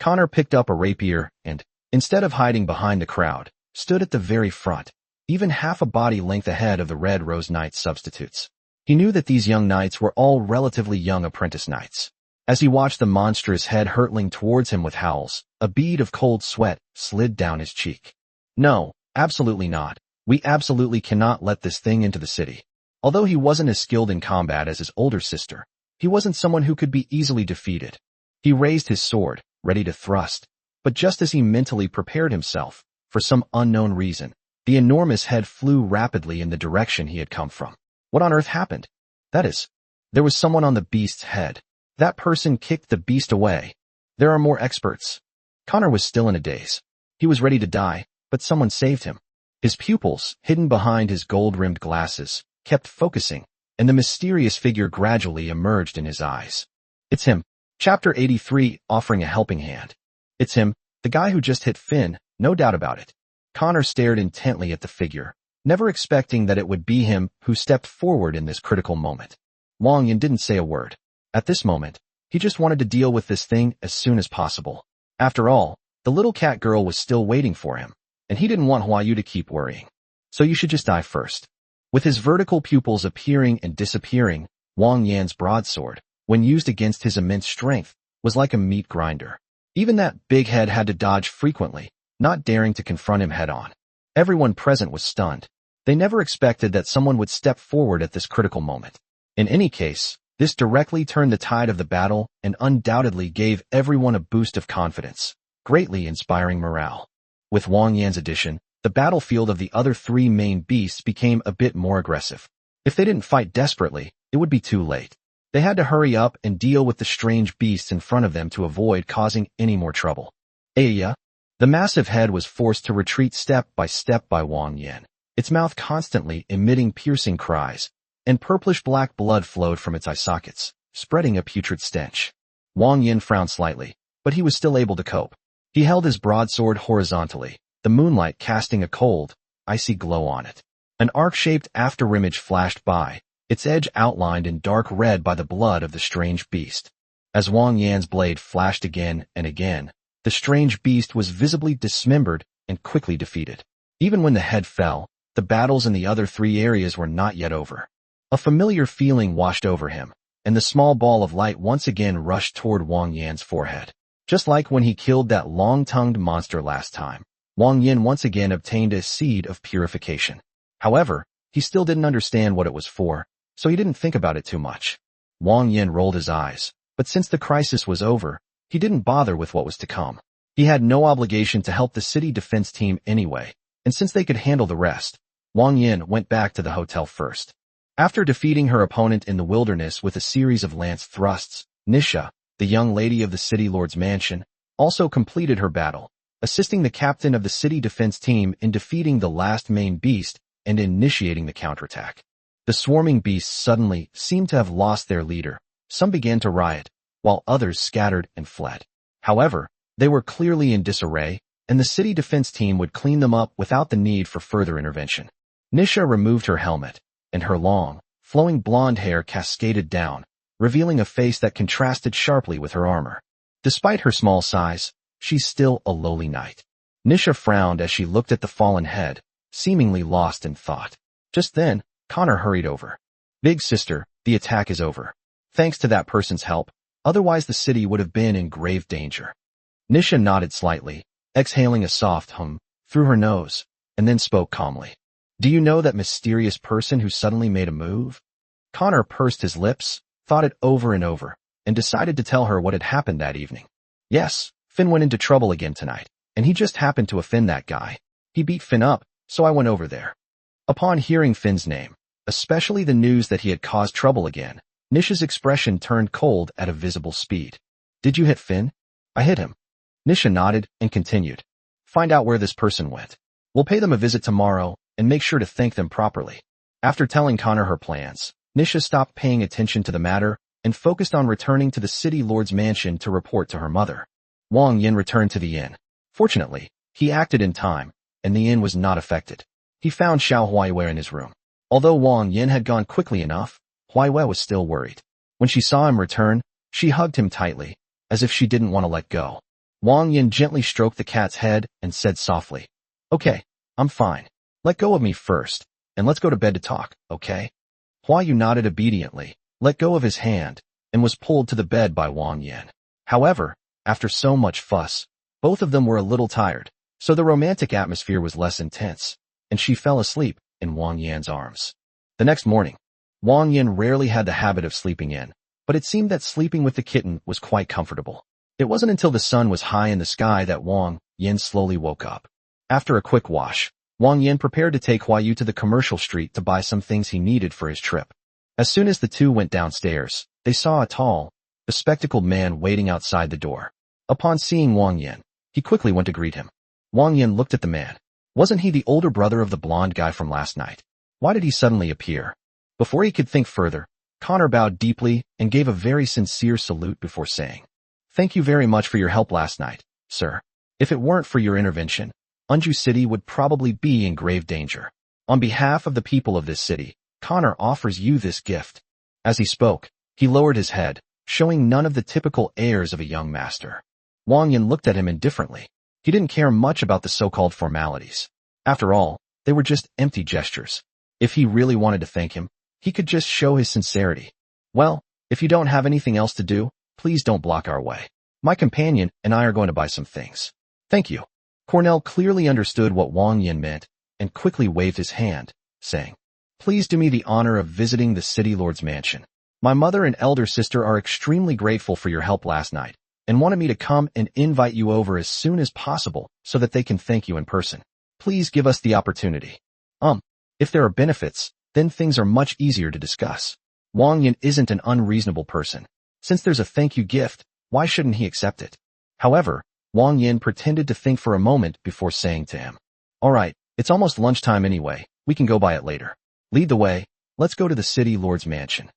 Connor picked up a rapier and, instead of hiding behind the crowd, stood at the very front, even half a body length ahead of the Red Rose Knights substitutes. He knew that these young knights were all relatively young apprentice knights. As he watched the monstrous head hurtling towards him with howls, a bead of cold sweat slid down his cheek. No, absolutely not. We absolutely cannot let this thing into the city. Although he wasn't as skilled in combat as his older sister, he wasn't someone who could be easily defeated. He raised his sword, ready to thrust, but just as he mentally prepared himself, for some unknown reason, the enormous head flew rapidly in the direction he had come from. What on earth happened? That is, there was someone on the beast's head. That person kicked the beast away. There are more experts. Connor was still in a daze. He was ready to die, but someone saved him. His pupils, hidden behind his gold-rimmed glasses, kept focusing, and the mysterious figure gradually emerged in his eyes. It's him. Chapter 83, offering a helping hand. It's him, the guy who just hit Finn, no doubt about it. Connor stared intently at the figure, never expecting that it would be him who stepped forward in this critical moment. Wang Yan didn't say a word. At this moment, he just wanted to deal with this thing as soon as possible. After all, the little cat girl was still waiting for him, and he didn't want Hua Yu to keep worrying. So you should just die first. With his vertical pupils appearing and disappearing, Wang Yan's broadsword, when used against his immense strength, was like a meat grinder. Even that big head had to dodge frequently, not daring to confront him head-on. Everyone present was stunned. They never expected that someone would step forward at this critical moment. In any case, this directly turned the tide of the battle and undoubtedly gave everyone a boost of confidence, greatly inspiring morale. With Wang Yan's addition, the battlefield of the other three main beasts became a bit more aggressive. If they didn't fight desperately, it would be too late. They had to hurry up and deal with the strange beasts in front of them to avoid causing any more trouble. Aya! The massive head was forced to retreat step by Wang Yan, its mouth constantly emitting piercing cries, and purplish-black blood flowed from its eye sockets, spreading a putrid stench. Wang Yan frowned slightly, but he was still able to cope. He held his broadsword horizontally, the moonlight casting a cold, icy glow on it. An arc-shaped afterimage flashed by, its edge outlined in dark red by the blood of the strange beast. As Wang Yan's blade flashed again and again, the strange beast was visibly dismembered and quickly defeated. Even when the head fell, the battles in the other three areas were not yet over. A familiar feeling washed over him, and the small ball of light once again rushed toward Wang Yan's forehead. Just like when he killed that long-tongued monster last time, Wang Yan once again obtained a seed of purification. However, he still didn't understand what it was for, so he didn't think about it too much. Wang Yan rolled his eyes, but since the crisis was over, he didn't bother with what was to come. He had no obligation to help the city defense team anyway, and since they could handle the rest, Wang Yan went back to the hotel first. After defeating her opponent in the wilderness with a series of lance thrusts, Nisha, the young lady of the city lord's mansion, also completed her battle, assisting the captain of the city defense team in defeating the last main beast and initiating the counterattack. The swarming beasts suddenly seemed to have lost their leader. Some began to riot, while others scattered and fled. However, they were clearly in disarray, and the city defense team would clean them up without the need for further intervention. Nisha removed her helmet, and her long, flowing blonde hair cascaded down, revealing a face that contrasted sharply with her armor. Despite her small size, she's still a lowly knight. Nisha frowned as she looked at the fallen head, seemingly lost in thought. Just then, Connor hurried over. Big sister, the attack is over. Thanks to that person's help, otherwise the city would have been in grave danger. Nisha nodded slightly, exhaling a soft hum through her nose, and then spoke calmly. Do you know that mysterious person who suddenly made a move? Connor pursed his lips, thought it over and over, and decided to tell her what had happened that evening. Yes, Finn went into trouble again tonight, and he just happened to offend that guy. He beat Finn up, so I went over there. Upon hearing Finn's name, especially the news that he had caused trouble again, Nisha's expression turned cold at a visible speed. Did you hit Finn? I hit him. Nisha nodded and continued. Find out where this person went. We'll pay them a visit tomorrow and make sure to thank them properly. After telling Connor her plans, Nisha stopped paying attention to the matter and focused on returning to the city lord's mansion to report to her mother. Wang Yan returned to the inn, Fortunately, he acted in time, and the inn was not affected. He found Xiao Huaiwei in his room. Although Wang Yan had gone quickly enough, Huaiwei was still worried. When she saw him return, she hugged him tightly, as if she didn't want to let go. Wang Yan gently stroked the cat's head and said softly, "Okay, I'm fine. Let go of me first, and let's go to bed to talk, okay?" Huaiyu nodded obediently, let go of his hand, and was pulled to the bed by Wang Yan. However, after so much fuss, both of them were a little tired, so the romantic atmosphere was less intense, and she fell asleep in Wang Yan's arms. The next morning, Wang Yan rarely had the habit of sleeping in, but it seemed that sleeping with the kitten was quite comfortable. It wasn't until the sun was high in the sky that Wang Yan slowly woke up. After a quick wash, Wang Yan prepared to take Huaiyu to the commercial street to buy some things he needed for his trip. As soon as the two went downstairs, they saw a tall, bespectacled man waiting outside the door. Upon seeing Wang Yan, he quickly went to greet him. Wang Yan looked at the man. Wasn't he the older brother of the blonde guy from last night? Why did he suddenly appear? Before he could think further, Connor bowed deeply and gave a very sincere salute before saying, "Thank you very much for your help last night, sir. If it weren't for your intervention, Unju City would probably be in grave danger. On behalf of the people of this city, Connor offers you this gift." As he spoke, he lowered his head, showing none of the typical airs of a young master. Wang Yan looked at him indifferently. He didn't care much about the so-called formalities. After all, they were just empty gestures. If he really wanted to thank him, he could just show his sincerity. "Well, if you don't have anything else to do, please don't block our way. My companion and I are going to buy some things." "Thank you." Cornell clearly understood what Wang Yan meant and quickly waved his hand, saying, "Please do me the honor of visiting the city lord's mansion. My mother and elder sister are extremely grateful for your help last night and wanted me to come and invite you over as soon as possible so that they can thank you in person. Please give us the opportunity." If there are benefits, then things are much easier to discuss. Wang Yan isn't an unreasonable person. Since there's a thank you gift, why shouldn't he accept it? However, Wang Yan pretended to think for a moment before saying to him, "All right, it's almost lunchtime anyway, we can go buy it later. Lead the way, let's go to the city lord's mansion."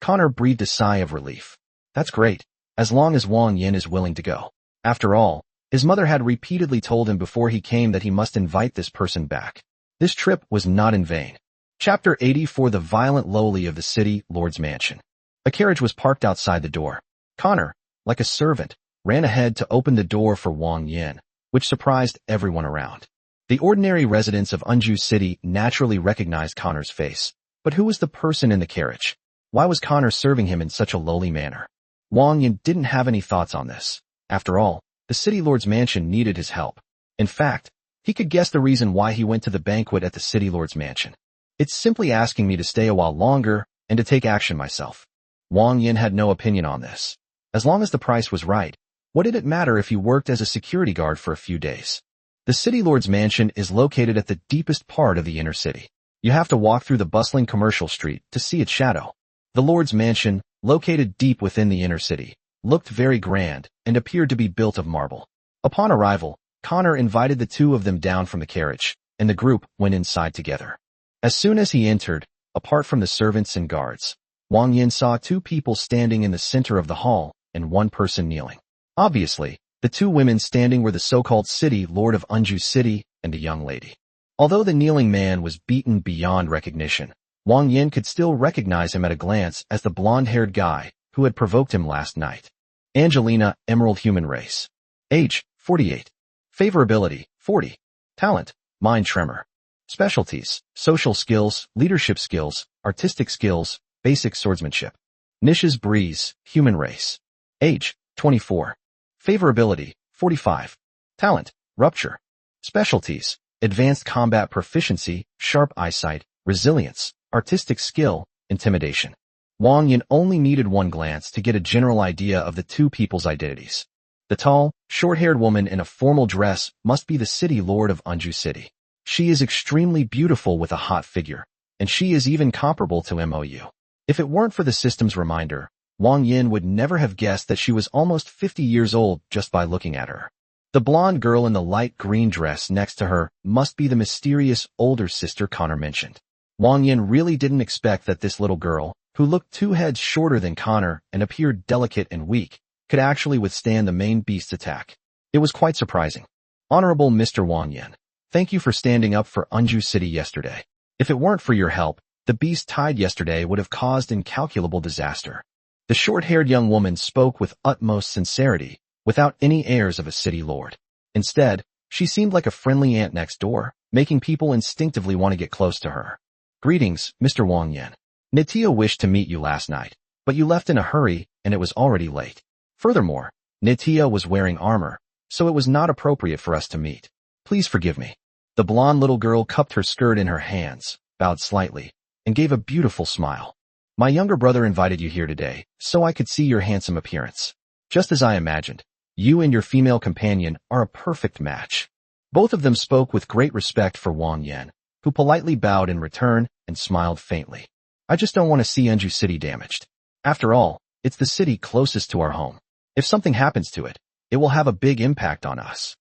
Connor breathed a sigh of relief. That's great, as long as Wang Yan is willing to go. After all, his mother had repeatedly told him before he came that he must invite this person back. This trip was not in vain. Chapter 84: The Violent Lowly of the City Lord's Mansion. A carriage was parked outside the door. Connor, like a servant, ran ahead to open the door for Wang Yan, which surprised everyone around. The ordinary residents of Unju City naturally recognized Connor's face. But who was the person in the carriage? Why was Connor serving him in such a lowly manner? Wang Yan didn't have any thoughts on this. After all, the city lord's mansion needed his help. In fact, he could guess the reason why he went to the banquet at the city lord's mansion. "It's simply asking me to stay a while longer and to take action myself." Wang Yan had no opinion on this. As long as the price was right, what did it matter if he worked as a security guard for a few days? The city lord's mansion is located at the deepest part of the inner city. You have to walk through the bustling commercial street to see its shadow. The lord's mansion, located deep within the inner city, looked very grand and appeared to be built of marble. Upon arrival, Connor invited the two of them down from the carriage, and the group went inside together. As soon as he entered, apart from the servants and guards, Wang Yan saw two people standing in the center of the hall and one person kneeling. Obviously, the two women standing were the so-called city lord of Unju City and a young lady. Although the kneeling man was beaten beyond recognition, Wang Yan could still recognize him at a glance as the blonde-haired guy who had provoked him last night. Angelina, Emerald Human Race. Age, 48. Favorability, 40. Talent, Mind Tremor. Specialties, Social Skills, Leadership Skills, Artistic Skills, Basic Swordsmanship. Niches Breeze, Human Race. Age, 24. Favorability, 45. Talent, Rupture. Specialties, Advanced Combat Proficiency, Sharp Eyesight, Resilience, Artistic Skill, Intimidation. Wang Yan only needed one glance to get a general idea of the two people's identities. The tall, short-haired woman in a formal dress must be the city lord of Unju City. She is extremely beautiful with a hot figure, and she is even comparable to Mou. If it weren't for the system's reminder, Wang Yan would never have guessed that she was almost 50 years old just by looking at her. The blonde girl in the light green dress next to her must be the mysterious older sister Connor mentioned. Wang Yan really didn't expect that this little girl, who looked 2 heads shorter than Connor and appeared delicate and weak, could actually withstand the main beast's attack. It was quite surprising. Honorable Mr. Wang Yan, thank you for standing up for Unju City yesterday. If it weren't for your help, the beast tide yesterday would have caused incalculable disaster. The short-haired young woman spoke with utmost sincerity, without any airs of a city lord. Instead, she seemed like a friendly aunt next door, making people instinctively want to get close to her. Greetings, Mr. Wang Yan. Nitya wished to meet you last night, but you left in a hurry and it was already late. Furthermore, Nitya was wearing armor, so it was not appropriate for us to meet. Please forgive me. The blonde little girl cupped her skirt in her hands, bowed slightly, and gave a beautiful smile. My younger brother invited you here today, so I could see your handsome appearance. Just as I imagined, you and your female companion are a perfect match. Both of them spoke with great respect for Wang Yan, who politely bowed in return and smiled faintly. I just don't want to see Unju City damaged. After all, it's the city closest to our home. If something happens to it, it will have a big impact on us.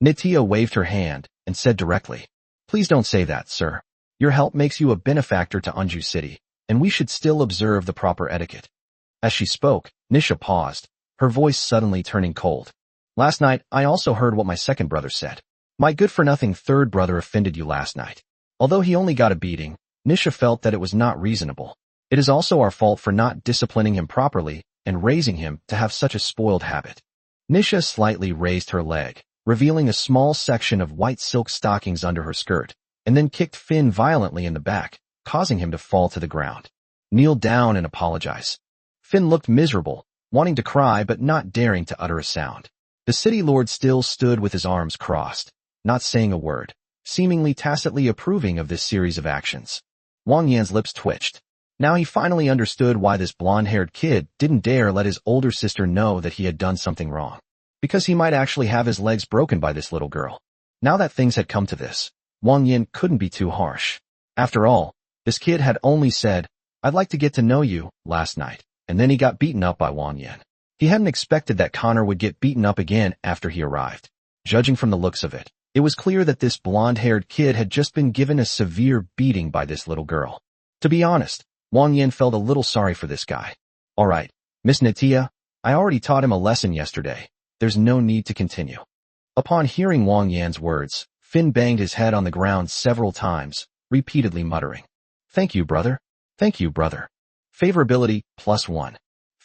Nitya waved her hand and said directly, Please don't say that, sir. Your help makes you a benefactor to Unju City, and we should still observe the proper etiquette. As she spoke, Nisha paused, her voice suddenly turning cold. Last night, I also heard what my second brother said. My good-for-nothing third brother offended you last night. Although he only got a beating, Nisha felt that it was not reasonable. It is also our fault for not disciplining him properly and raising him to have such a spoiled habit. Nisha slightly raised her leg, revealing a small section of white silk stockings under her skirt, and then kicked Finn violently in the back, causing him to fall to the ground. Kneel down and apologize. Finn looked miserable, wanting to cry but not daring to utter a sound. The city lord still stood with his arms crossed, not saying a word, seemingly tacitly approving of this series of actions. Wang Yan's lips twitched. Now he finally understood why this blonde-haired kid didn't dare let his older sister know that he had done something wrong. Because he might actually have his legs broken by this little girl. Now that things had come to this, Wang Yan couldn't be too harsh. After all, this kid had only said, I'd like to get to know you, last night, and then he got beaten up by Wang Yan. He hadn't expected that Connor would get beaten up again after he arrived. Judging from the looks of it, it was clear that this blonde-haired kid had just been given a severe beating by this little girl. To be honest, Wang Yan felt a little sorry for this guy. Alright, Miss Nitya, I already taught him a lesson yesterday. There's no need to continue. Upon hearing Wang Yan's words, Finn banged his head on the ground several times, repeatedly muttering, Thank you, brother. Thank you, brother. Favorability, +1.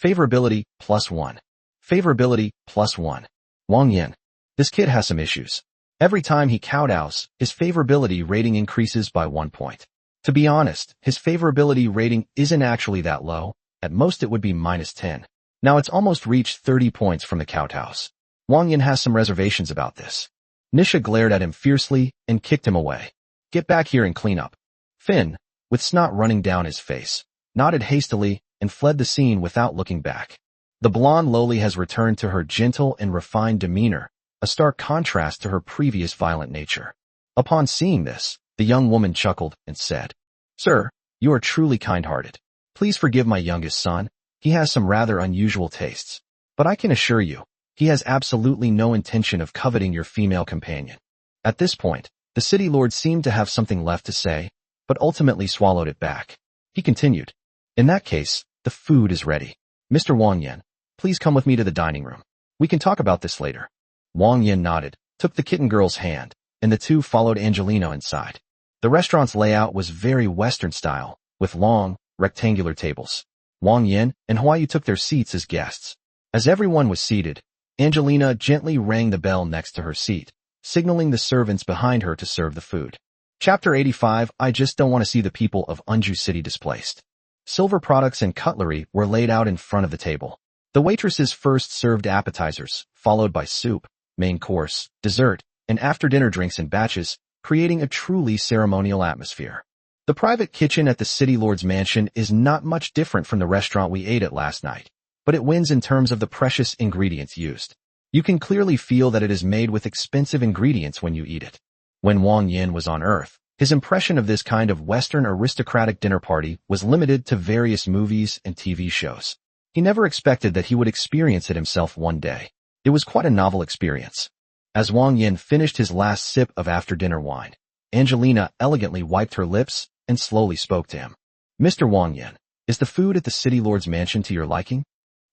Favorability, +1. Favorability, +1. Wang Yan. This kid has some issues. Every time he kowtows, his favorability rating increases by 1 point. To be honest, his favorability rating isn't actually that low. At most it would be -10. Now it's almost reached 30 points from the kowtows. Wang Yan has some reservations about this. Nisha glared at him fiercely and kicked him away. Get back here and clean up. Finn, with snot running down his face, nodded hastily and fled the scene without looking back. The blonde loli has returned to her gentle and refined demeanor, a stark contrast to her previous violent nature. Upon seeing this, the young woman chuckled and said, Sir, you are truly kind-hearted. Please forgive my youngest son. He has some rather unusual tastes. But I can assure you, he has absolutely no intention of coveting your female companion. At this point, the city lord seemed to have something left to say, but ultimately swallowed it back. He continued, In that case, the food is ready. Mr. Wang Yan, please come with me to the dining room. We can talk about this later. Wang Yan nodded, took the kitten girl's hand, and the two followed Angelino inside. The restaurant's layout was very Western style, with long, rectangular tables. Wang Yan and Huayu took their seats as guests. As everyone was seated, Angelina gently rang the bell next to her seat, signaling the servants behind her to serve the food. Chapter 85 I just don't want to see the people of Unju City displaced. Silver products and cutlery were laid out in front of the table. The waitresses first served appetizers, followed by soup, main course, dessert, and after-dinner drinks in batches, creating a truly ceremonial atmosphere. The private kitchen at the city lord's mansion is not much different from the restaurant we ate at last night, but it wins in terms of the precious ingredients used. You can clearly feel that it is made with expensive ingredients when you eat it. When Wang Yan was on Earth, his impression of this kind of Western aristocratic dinner party was limited to various movies and TV shows. He never expected that he would experience it himself one day. It was quite a novel experience. As Wang Yan finished his last sip of after-dinner wine, Angelina elegantly wiped her lips and slowly spoke to him. Mr. Wang Yan, is the food at the city lord's mansion to your liking?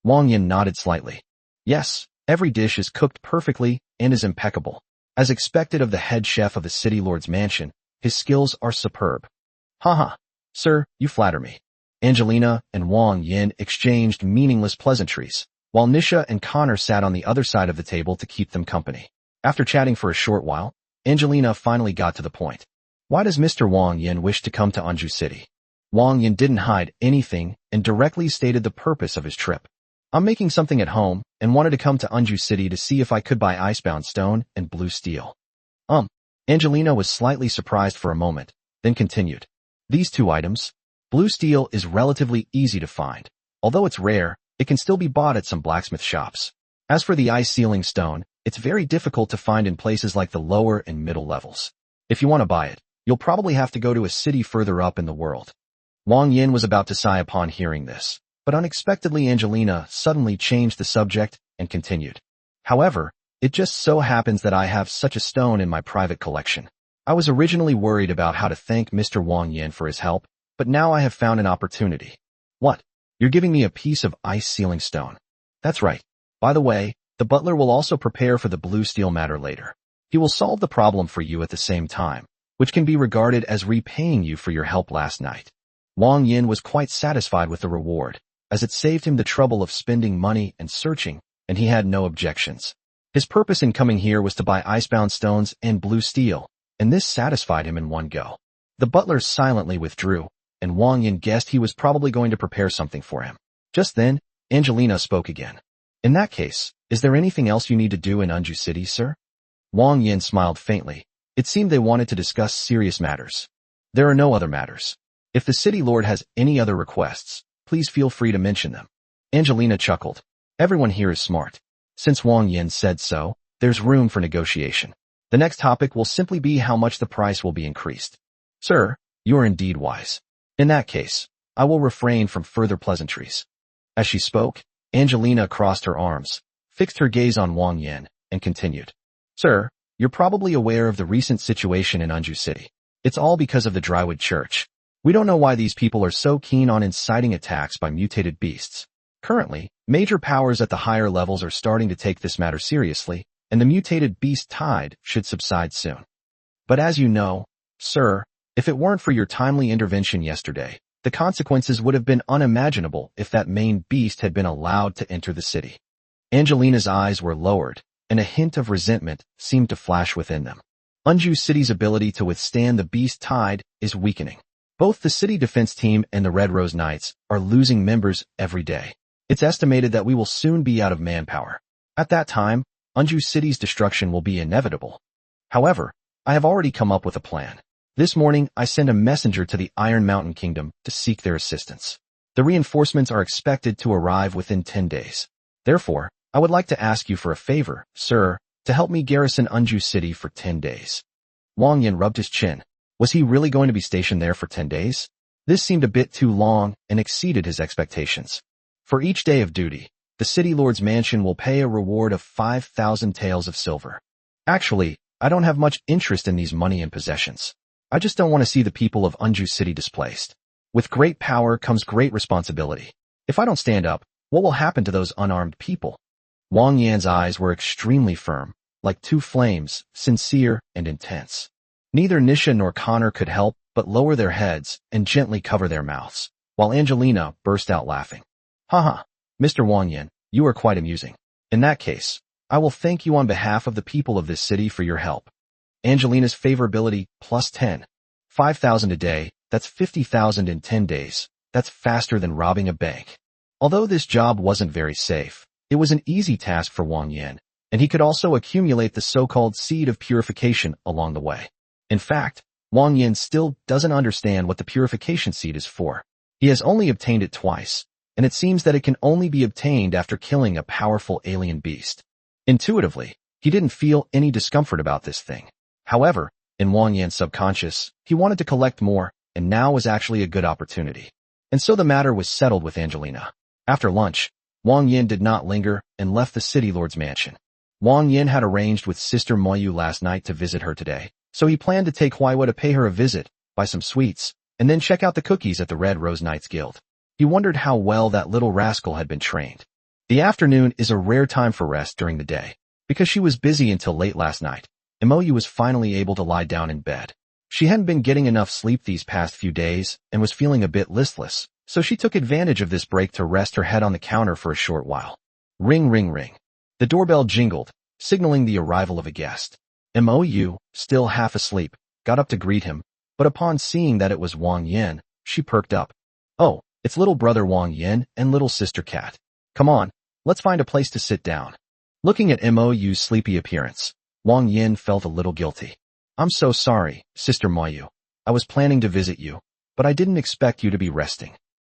Wang Yan nodded slightly. Yes, every dish is cooked perfectly and is impeccable. As expected of the head chef of the city lord's mansion, his skills are superb. Haha, sir, you flatter me. Angelina and Wang Yan exchanged meaningless pleasantries, while Nisha and Connor sat on the other side of the table to keep them company. After chatting for a short while, Angelina finally got to the point. Why does Mr. Wang Yan wish to come to Anju City? Wang Yan didn't hide anything and directly stated the purpose of his trip. I'm making something at home and wanted to come to Anju City to see if I could buy icebound stone and blue steel. Angelina was slightly surprised for a moment, then continued. These two items. Blue steel is relatively easy to find. Although it's rare, it can still be bought at some blacksmith shops. As for the ice sealing stone, it's very difficult to find in places like the lower and middle levels. If you want to buy it, you'll probably have to go to a city further up in the world. Wang Yan was about to sigh upon hearing this, but unexpectedly Angelina suddenly changed the subject and continued. However, it just so happens that I have such a stone in my private collection. I was originally worried about how to thank Mr. Wang Yan for his help, but now I have found an opportunity. What? You're giving me a piece of ice sealing stone? That's right. By the way, the butler will also prepare for the blue steel matter later. He will solve the problem for you at the same time, which can be regarded as repaying you for your help last night. Wang Yan was quite satisfied with the reward, as it saved him the trouble of spending money and searching, and he had no objections. His purpose in coming here was to buy icebound stones and blue steel, and this satisfied him in one go. The butler silently withdrew, and Wang Yan guessed he was probably going to prepare something for him. Just then, Angelina spoke again. In that case, is there anything else you need to do in Anju City, sir? Wang Yan smiled faintly. It seemed they wanted to discuss serious matters. There are no other matters. If the city lord has any other requests, please feel free to mention them. Angelina chuckled. Everyone here is smart. Since Wang Yan said so, there's room for negotiation. The next topic will simply be how much the price will be increased. Sir, you are indeed wise. In that case, I will refrain from further pleasantries. As she spoke, Angelina crossed her arms, fixed her gaze on Wang Yan, and continued. Sir, you're probably aware of the recent situation in Anju City. It's all because of the Drywood Church. We don't know why these people are so keen on inciting attacks by mutated beasts. Currently, major powers at the higher levels are starting to take this matter seriously, and the mutated beast tide should subside soon. But as you know, sir, if it weren't for your timely intervention yesterday, the consequences would have been unimaginable if that main beast had been allowed to enter the city. Angelina's eyes were lowered, and a hint of resentment seemed to flash within them. Anju City's ability to withstand the beast tide is weakening. Both the city defense team and the Red Rose Knights are losing members every day. It's estimated that we will soon be out of manpower. At that time, Anju City's destruction will be inevitable. However, I have already come up with a plan. This morning, I sent a messenger to the Iron Mountain Kingdom to seek their assistance. The reinforcements are expected to arrive within 10 days. Therefore, I would like to ask you for a favor, sir, to help me garrison Anju City for 10 days. Wang Yan rubbed his chin. Was he really going to be stationed there for 10 days? This seemed a bit too long and exceeded his expectations. For each day of duty, the city lord's mansion will pay a reward of 5,000 taels of silver. Actually, I don't have much interest in these money and possessions. I just don't want to see the people of Anju City displaced. With great power comes great responsibility. If I don't stand up, what will happen to those unarmed people? Wang Yan's eyes were extremely firm, like two flames, sincere and intense. Neither Nisha nor Connor could help but lower their heads and gently cover their mouths, while Angelina burst out laughing. Haha, Mr. Wang Yan, you are quite amusing. In that case, I will thank you on behalf of the people of this city for your help. Angelina's favorability, plus 10. 5,000 a day, that's 50,000 in 10 days. That's faster than robbing a bank. Although this job wasn't very safe, it was an easy task for Wang Yan, and he could also accumulate the so-called seed of purification along the way. In fact, Wang Yan still doesn't understand what the purification seed is for. He has only obtained it twice, and it seems that it can only be obtained after killing a powerful alien beast. Intuitively, he didn't feel any discomfort about this thing. However, in Wang Yan's subconscious, he wanted to collect more, and now was actually a good opportunity. And so the matter was settled with Angelina. After lunch, Wang Yan did not linger and left the city lord's mansion. Wang Yan had arranged with Sister Moyu last night to visit her today, so he planned to take Huiwa to pay her a visit, buy some sweets, and then check out the cookies at the Red Rose Knights Guild. He wondered how well that little rascal had been trained. The afternoon is a rare time for rest during the day, because she was busy until late last night. Mou was finally able to lie down in bed. She hadn't been getting enough sleep these past few days and was feeling a bit listless, so she took advantage of this break to rest her head on the counter for a short while. Ring, ring, ring. The doorbell jingled, signaling the arrival of a guest. Mou, still half asleep, got up to greet him, but upon seeing that it was Wang Yan, she perked up. Oh, it's little brother Wang Yan and little sister Cat. Come on, let's find a place to sit down. Looking at Mou's sleepy appearance, Wang Yan felt a little guilty. I'm so sorry, Sister Mou. I was planning to visit you, but I didn't expect you to be resting.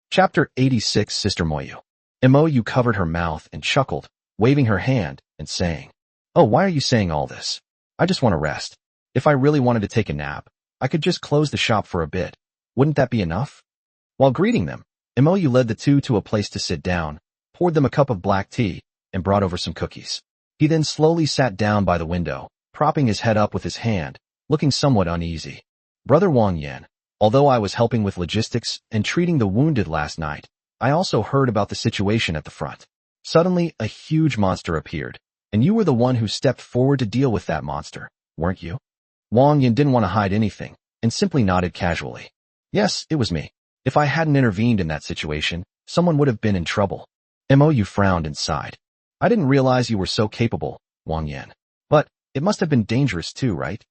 Chapter 86 Sister Mou. Mou covered her mouth and chuckled, waving her hand and saying, Oh, why are you saying all this? I just want to rest. If I really wanted to take a nap, I could just close the shop for a bit. Wouldn't that be enough? While greeting them, Mou led the two to a place to sit down, poured them a cup of black tea, and brought over some cookies. He then slowly sat down by the window, propping his head up with his hand, looking somewhat uneasy. Brother Wang Yan, although I was helping with logistics and treating the wounded last night, I also heard about the situation at the front. Suddenly, a huge monster appeared, and you were the one who stepped forward to deal with that monster, weren't you? Wang Yan didn't want to hide anything, and simply nodded casually. Yes, it was me. If I hadn't intervened in that situation, someone would have been in trouble. Mou frowned and sighed. I didn't realize you were so capable, Wang Yan. But, it must have been dangerous too, right?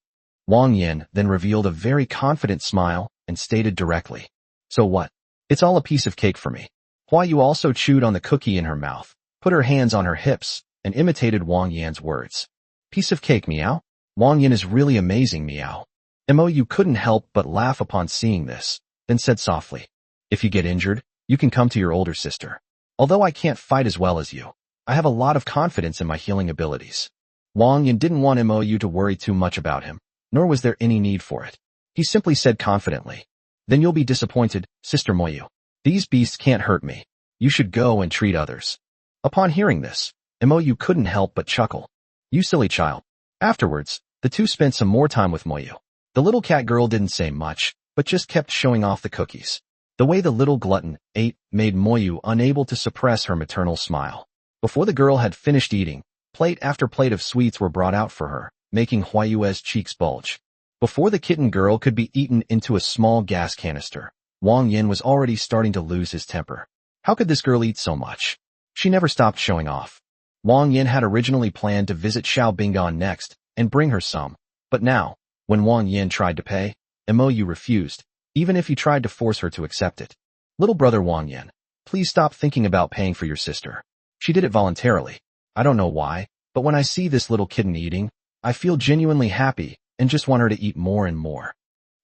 Wang Yan then revealed a very confident smile and stated directly. So what? It's all a piece of cake for me. Hua Yu also chewed on the cookie in her mouth, put her hands on her hips, and imitated Wang Yan's words. Piece of cake, meow? Wang Yan is really amazing, meow. Mou couldn't help but laugh upon seeing this, then said softly, If you get injured, you can come to your older sister. Although I can't fight as well as you, I have a lot of confidence in my healing abilities. Wang Yan didn't want Mou to worry too much about him, nor was there any need for it. He simply said confidently, Then you'll be disappointed, Sister Mou. These beasts can't hurt me. You should go and treat others. Upon hearing this, Mou couldn't help but chuckle. You silly child. Afterwards, the two spent some more time with Mou. The little cat girl didn't say much, but just kept showing off the cookies. The way the little glutton ate made Mou unable to suppress her maternal smile. Before the girl had finished eating, plate after plate of sweets were brought out for her, making Hua Yu's cheeks bulge. Before the kitten girl could be eaten into a small gas canister, Wang Yan was already starting to lose his temper. How could this girl eat so much? She never stopped showing off. Wang Yan had originally planned to visit Xiao Bingan next and bring her some, but now, when Wang Yan tried to pay, Mou refused, even if he tried to force her to accept it. Little brother Wang Yan, please stop thinking about paying for your sister. She did it voluntarily. I don't know why, but when I see this little kitten eating, I feel genuinely happy and just want her to eat more and more.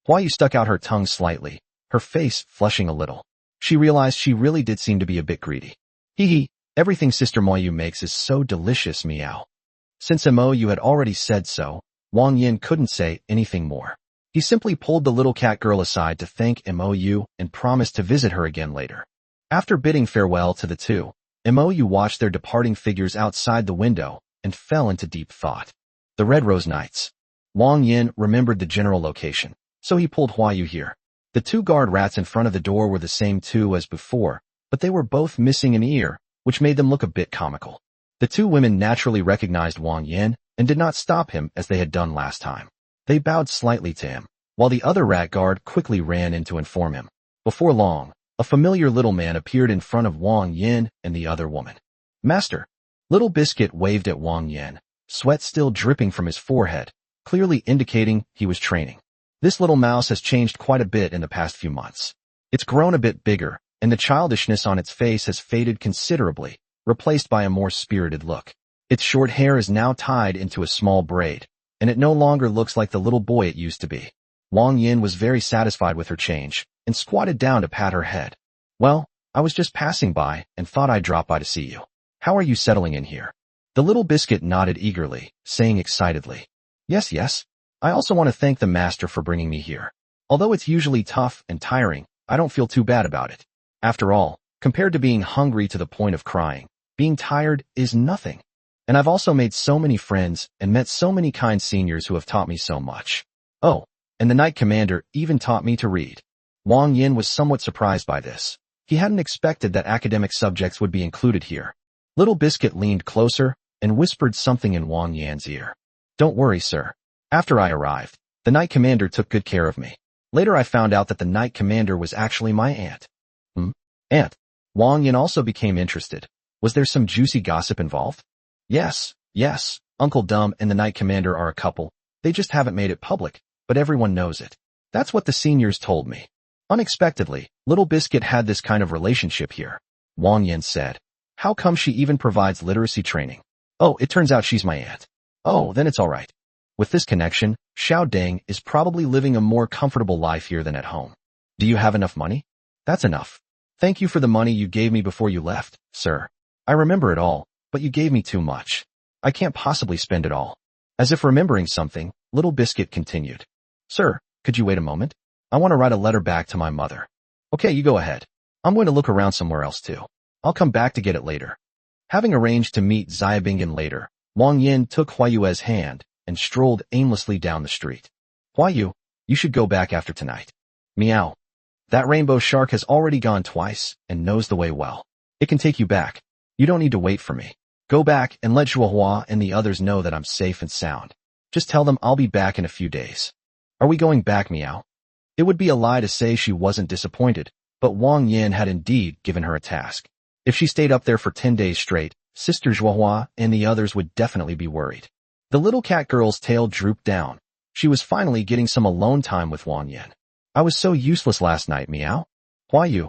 Hua Yu stuck out her tongue slightly, her face flushing a little. She realized she really did seem to be a bit greedy. Hee hee, everything Sister Mou makes is so delicious, meow. Since Mou had already said so, Wang Yan couldn't say anything more. He simply pulled the little cat girl aside to thank Mou and promised to visit her again later. After bidding farewell to the two, Mou watched their departing figures outside the window and fell into deep thought. The Red Rose Knights. Wang Yan remembered the general location, so he pulled Hua Yu here. The two guard rats in front of the door were the same two as before, but they were both missing an ear, which made them look a bit comical. The two women naturally recognized Wang Yan and did not stop him as they had done last time. They bowed slightly to him, while the other rat guard quickly ran in to inform him. Before long, a familiar little man appeared in front of Wang Yan and the other woman. Master. Little Biscuit waved at Wang Yan, sweat still dripping from his forehead, clearly indicating he was training. This little mouse has changed quite a bit in the past few months. It's grown a bit bigger, and the childishness on its face has faded considerably, replaced by a more spirited look. Its short hair is now tied into a small braid, and it no longer looks like the little boy it used to be. Wang Yan was very satisfied with her change, and squatted down to pat her head. Well, I was just passing by, and thought I'd drop by to see you. How are you settling in here? The little biscuit nodded eagerly, saying excitedly, Yes, yes. I also want to thank the master for bringing me here. Although it's usually tough and tiring, I don't feel too bad about it. After all, compared to being hungry to the point of crying, being tired is nothing. And I've also made so many friends and met so many kind seniors who have taught me so much. Oh, and the Knight Commander even taught me to read. Wang Yan was somewhat surprised by this. He hadn't expected that academic subjects would be included here. Little Biscuit leaned closer and whispered something in Wang Yan's ear. Don't worry, sir. After I arrived, the Knight Commander took good care of me. Later I found out that the Knight Commander was actually my aunt. Aunt. Wang Yan also became interested. Was there some juicy gossip involved? Yes. Uncle Dumb and the Knight Commander are a couple. They just haven't made it public, but everyone knows it. That's what the seniors told me. Unexpectedly, Little Biscuit had this kind of relationship here. Wang Yan said. How come she even provides literacy training? Oh, it turns out she's my aunt. Oh, then it's alright. With this connection, Xiao Deng is probably living a more comfortable life here than at home. Do you have enough money? That's enough. Thank you for the money you gave me before you left, sir. I remember it all, but you gave me too much. I can't possibly spend it all. As if remembering something, Little Biscuit continued. Sir, could you wait a moment? I want to write a letter back to my mother. Okay, you go ahead. I'm going to look around somewhere else too. I'll come back to get it later. Having arranged to meet Xiaobingen later, Wang Yan took Huayue's hand and strolled aimlessly down the street. Huayu, you should go back after tonight. Meow. That rainbow shark has already gone twice and knows the way well. It can take you back. You don't need to wait for me. Go back and let Zhuohua and the others know that I'm safe and sound. Just tell them I'll be back in a few days. Are we going back, Meow? It would be a lie to say she wasn't disappointed, but Wang Yan had indeed given her a task. If she stayed up there for 10 days straight, Sister Zhuohua and the others would definitely be worried. The little cat girl's tail drooped down. She was finally getting some alone time with Wang Yan. I was so useless last night, Meow. Huayu,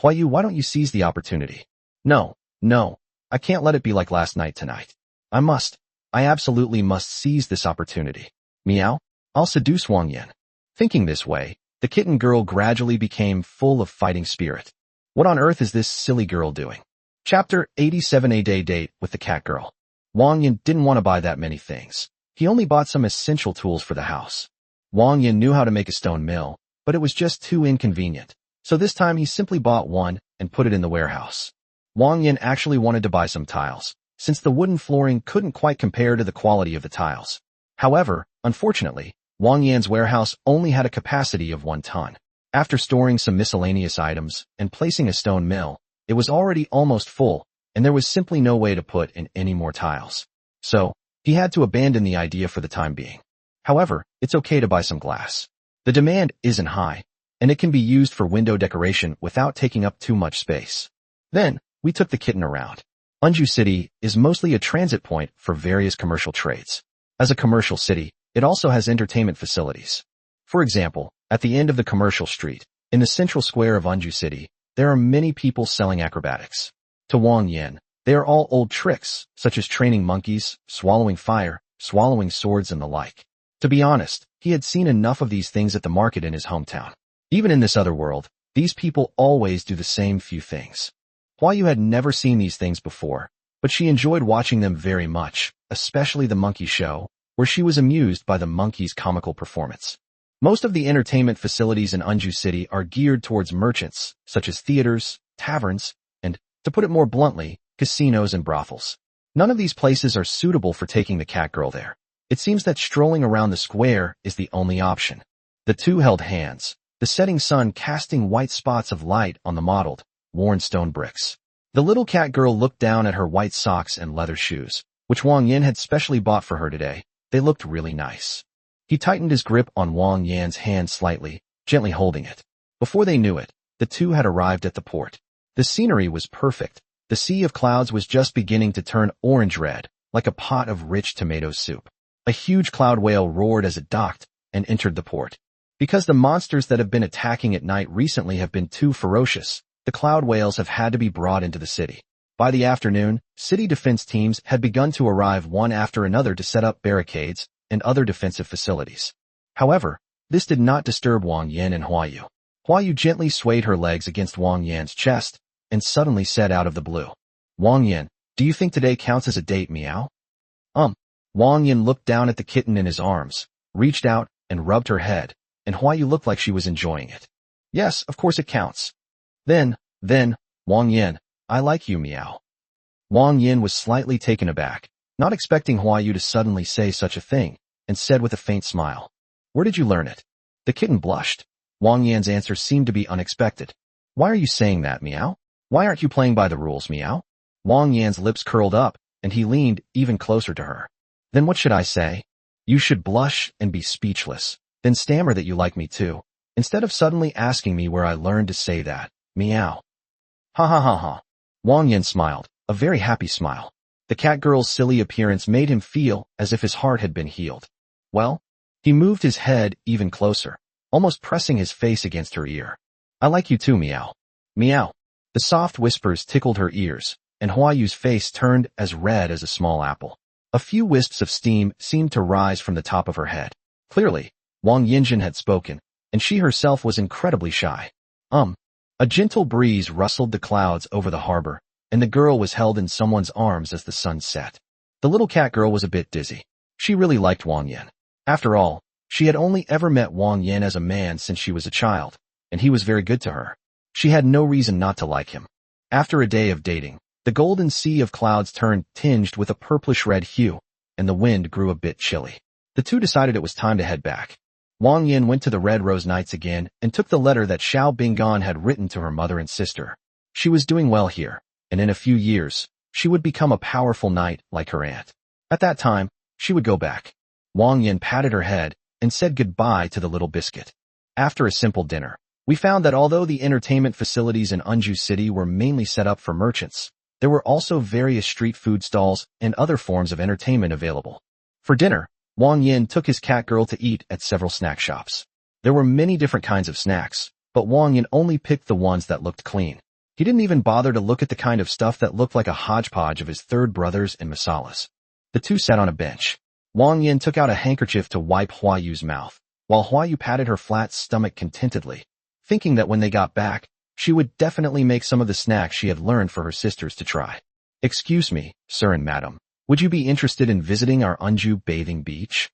why don't you seize the opportunity? No, I can't let it be like last night tonight. I absolutely must seize this opportunity. Meow, I'll seduce Wang Yan. Thinking this way, the kitten girl gradually became full of fighting spirit. What on earth is this silly girl doing? Chapter 87. A day date with the cat girl. Wang Yan didn't want to buy that many things. He only bought some essential tools for the house. Wang Yan knew how to make a stone mill, but it was just too inconvenient. So this time he simply bought one and put it in the warehouse. Wang Yan actually wanted to buy some tiles, since the wooden flooring couldn't quite compare to the quality of the tiles. However, unfortunately, Wang Yan's warehouse only had a capacity of 1 ton. After storing some miscellaneous items and placing a stone mill, it was already almost full, and there was simply no way to put in any more tiles. So, he had to abandon the idea for the time being. However, it's okay to buy some glass. The demand isn't high, and it can be used for window decoration without taking up too much space. Then, we took the kitten around. Unju City is mostly a transit point for various commercial trades. As a commercial city, it also has entertainment facilities. For example, at the end of the commercial street, in the central square of Unju City, there are many people selling acrobatics. To Wang Yan, they are all old tricks, such as training monkeys, swallowing fire, swallowing swords, and the like. To be honest, he had seen enough of these things at the market in his hometown. Even in this other world, these people always do the same few things. Huayu had never seen these things before, but she enjoyed watching them very much, especially the monkey show, where she was amused by the monkey's comical performance. Most of the entertainment facilities in Unju City are geared towards merchants, such as theaters, taverns, and, to put it more bluntly, casinos and brothels. None of these places are suitable for taking the cat girl there. It seems that strolling around the square is the only option. The two held hands, the setting sun casting white spots of light on the mottled, worn stone bricks. The little cat girl looked down at her white socks and leather shoes, which Wang Yan had specially bought for her today. They looked really nice. He tightened his grip on Wang Yan's hand slightly, gently holding it. Before they knew it, the two had arrived at the port. The scenery was perfect. The sea of clouds was just beginning to turn orange-red, like a pot of rich tomato soup. A huge cloud whale roared as it docked and entered the port. Because the monsters that have been attacking at night recently have been too ferocious, the cloud whales have had to be brought into the city. By the afternoon, city defense teams had begun to arrive one after another to set up barricades and other defensive facilities. However, this did not disturb Wang Yan and Huayu. Huayu gently swayed her legs against Wang Yan's chest and suddenly said out of the blue, Wang Yan, do you think today counts as a date, Meow? Wang Yan looked down at the kitten in his arms, reached out and rubbed her head, and Huayu looked like she was enjoying it. Yes, of course it counts. Then, Wang Yan, I like you, Meow. Wang Yan was slightly taken aback, not expecting Huayu to suddenly say such a thing, and said with a faint smile, where did you learn it? The kitten blushed. Wang Yan's answer seemed to be unexpected. Why are you saying that, Meow? Why aren't you playing by the rules, Meow? Wang Yan's lips curled up, and he leaned even closer to her. Then what should I say? You should blush and be speechless, then stammer that you like me too, instead of suddenly asking me where I learned to say that. Meow. Ha ha ha ha. Wang Yan smiled, a very happy smile. The cat girl's silly appearance made him feel as if his heart had been healed. Well, he moved his head even closer, almost pressing his face against her ear. I like you too, meow. Meow. The soft whispers tickled her ears, and Huayu's face turned as red as a small apple. A few wisps of steam seemed to rise from the top of her head. Clearly, Wang Yinjin had spoken, and she herself was incredibly shy. A gentle breeze rustled the clouds over the harbor, and the girl was held in someone's arms as the sun set. The little cat girl was a bit dizzy. She really liked Wang Yan. After all, she had only ever met Wang Yan as a man since she was a child, and he was very good to her. She had no reason not to like him. After a day of dating, the golden sea of clouds turned tinged with a purplish-red hue, and the wind grew a bit chilly. The two decided it was time to head back. Wang Yan went to the Red Rose Knights again and took the letter that Xiao Binggan had written to her mother and sister. She was doing well here, and in a few years, she would become a powerful knight like her aunt. At that time, she would go back. Wang Yan patted her head and said goodbye to the little biscuit. After a simple dinner, we found that although the entertainment facilities in Unju City were mainly set up for merchants, there were also various street food stalls and other forms of entertainment available. For dinner, Wang Yan took his cat girl to eat at several snack shops. There were many different kinds of snacks, but Wang Yan only picked the ones that looked clean. He didn't even bother to look at the kind of stuff that looked like a hodgepodge of his third brothers and masalas. The two sat on a bench. Wang Yan took out a handkerchief to wipe Huayu's mouth, while Huayu patted her flat stomach contentedly, thinking that when they got back, she would definitely make some of the snacks she had learned for her sisters to try. Excuse me, sir and madam. Would you be interested in visiting our Unju bathing beach?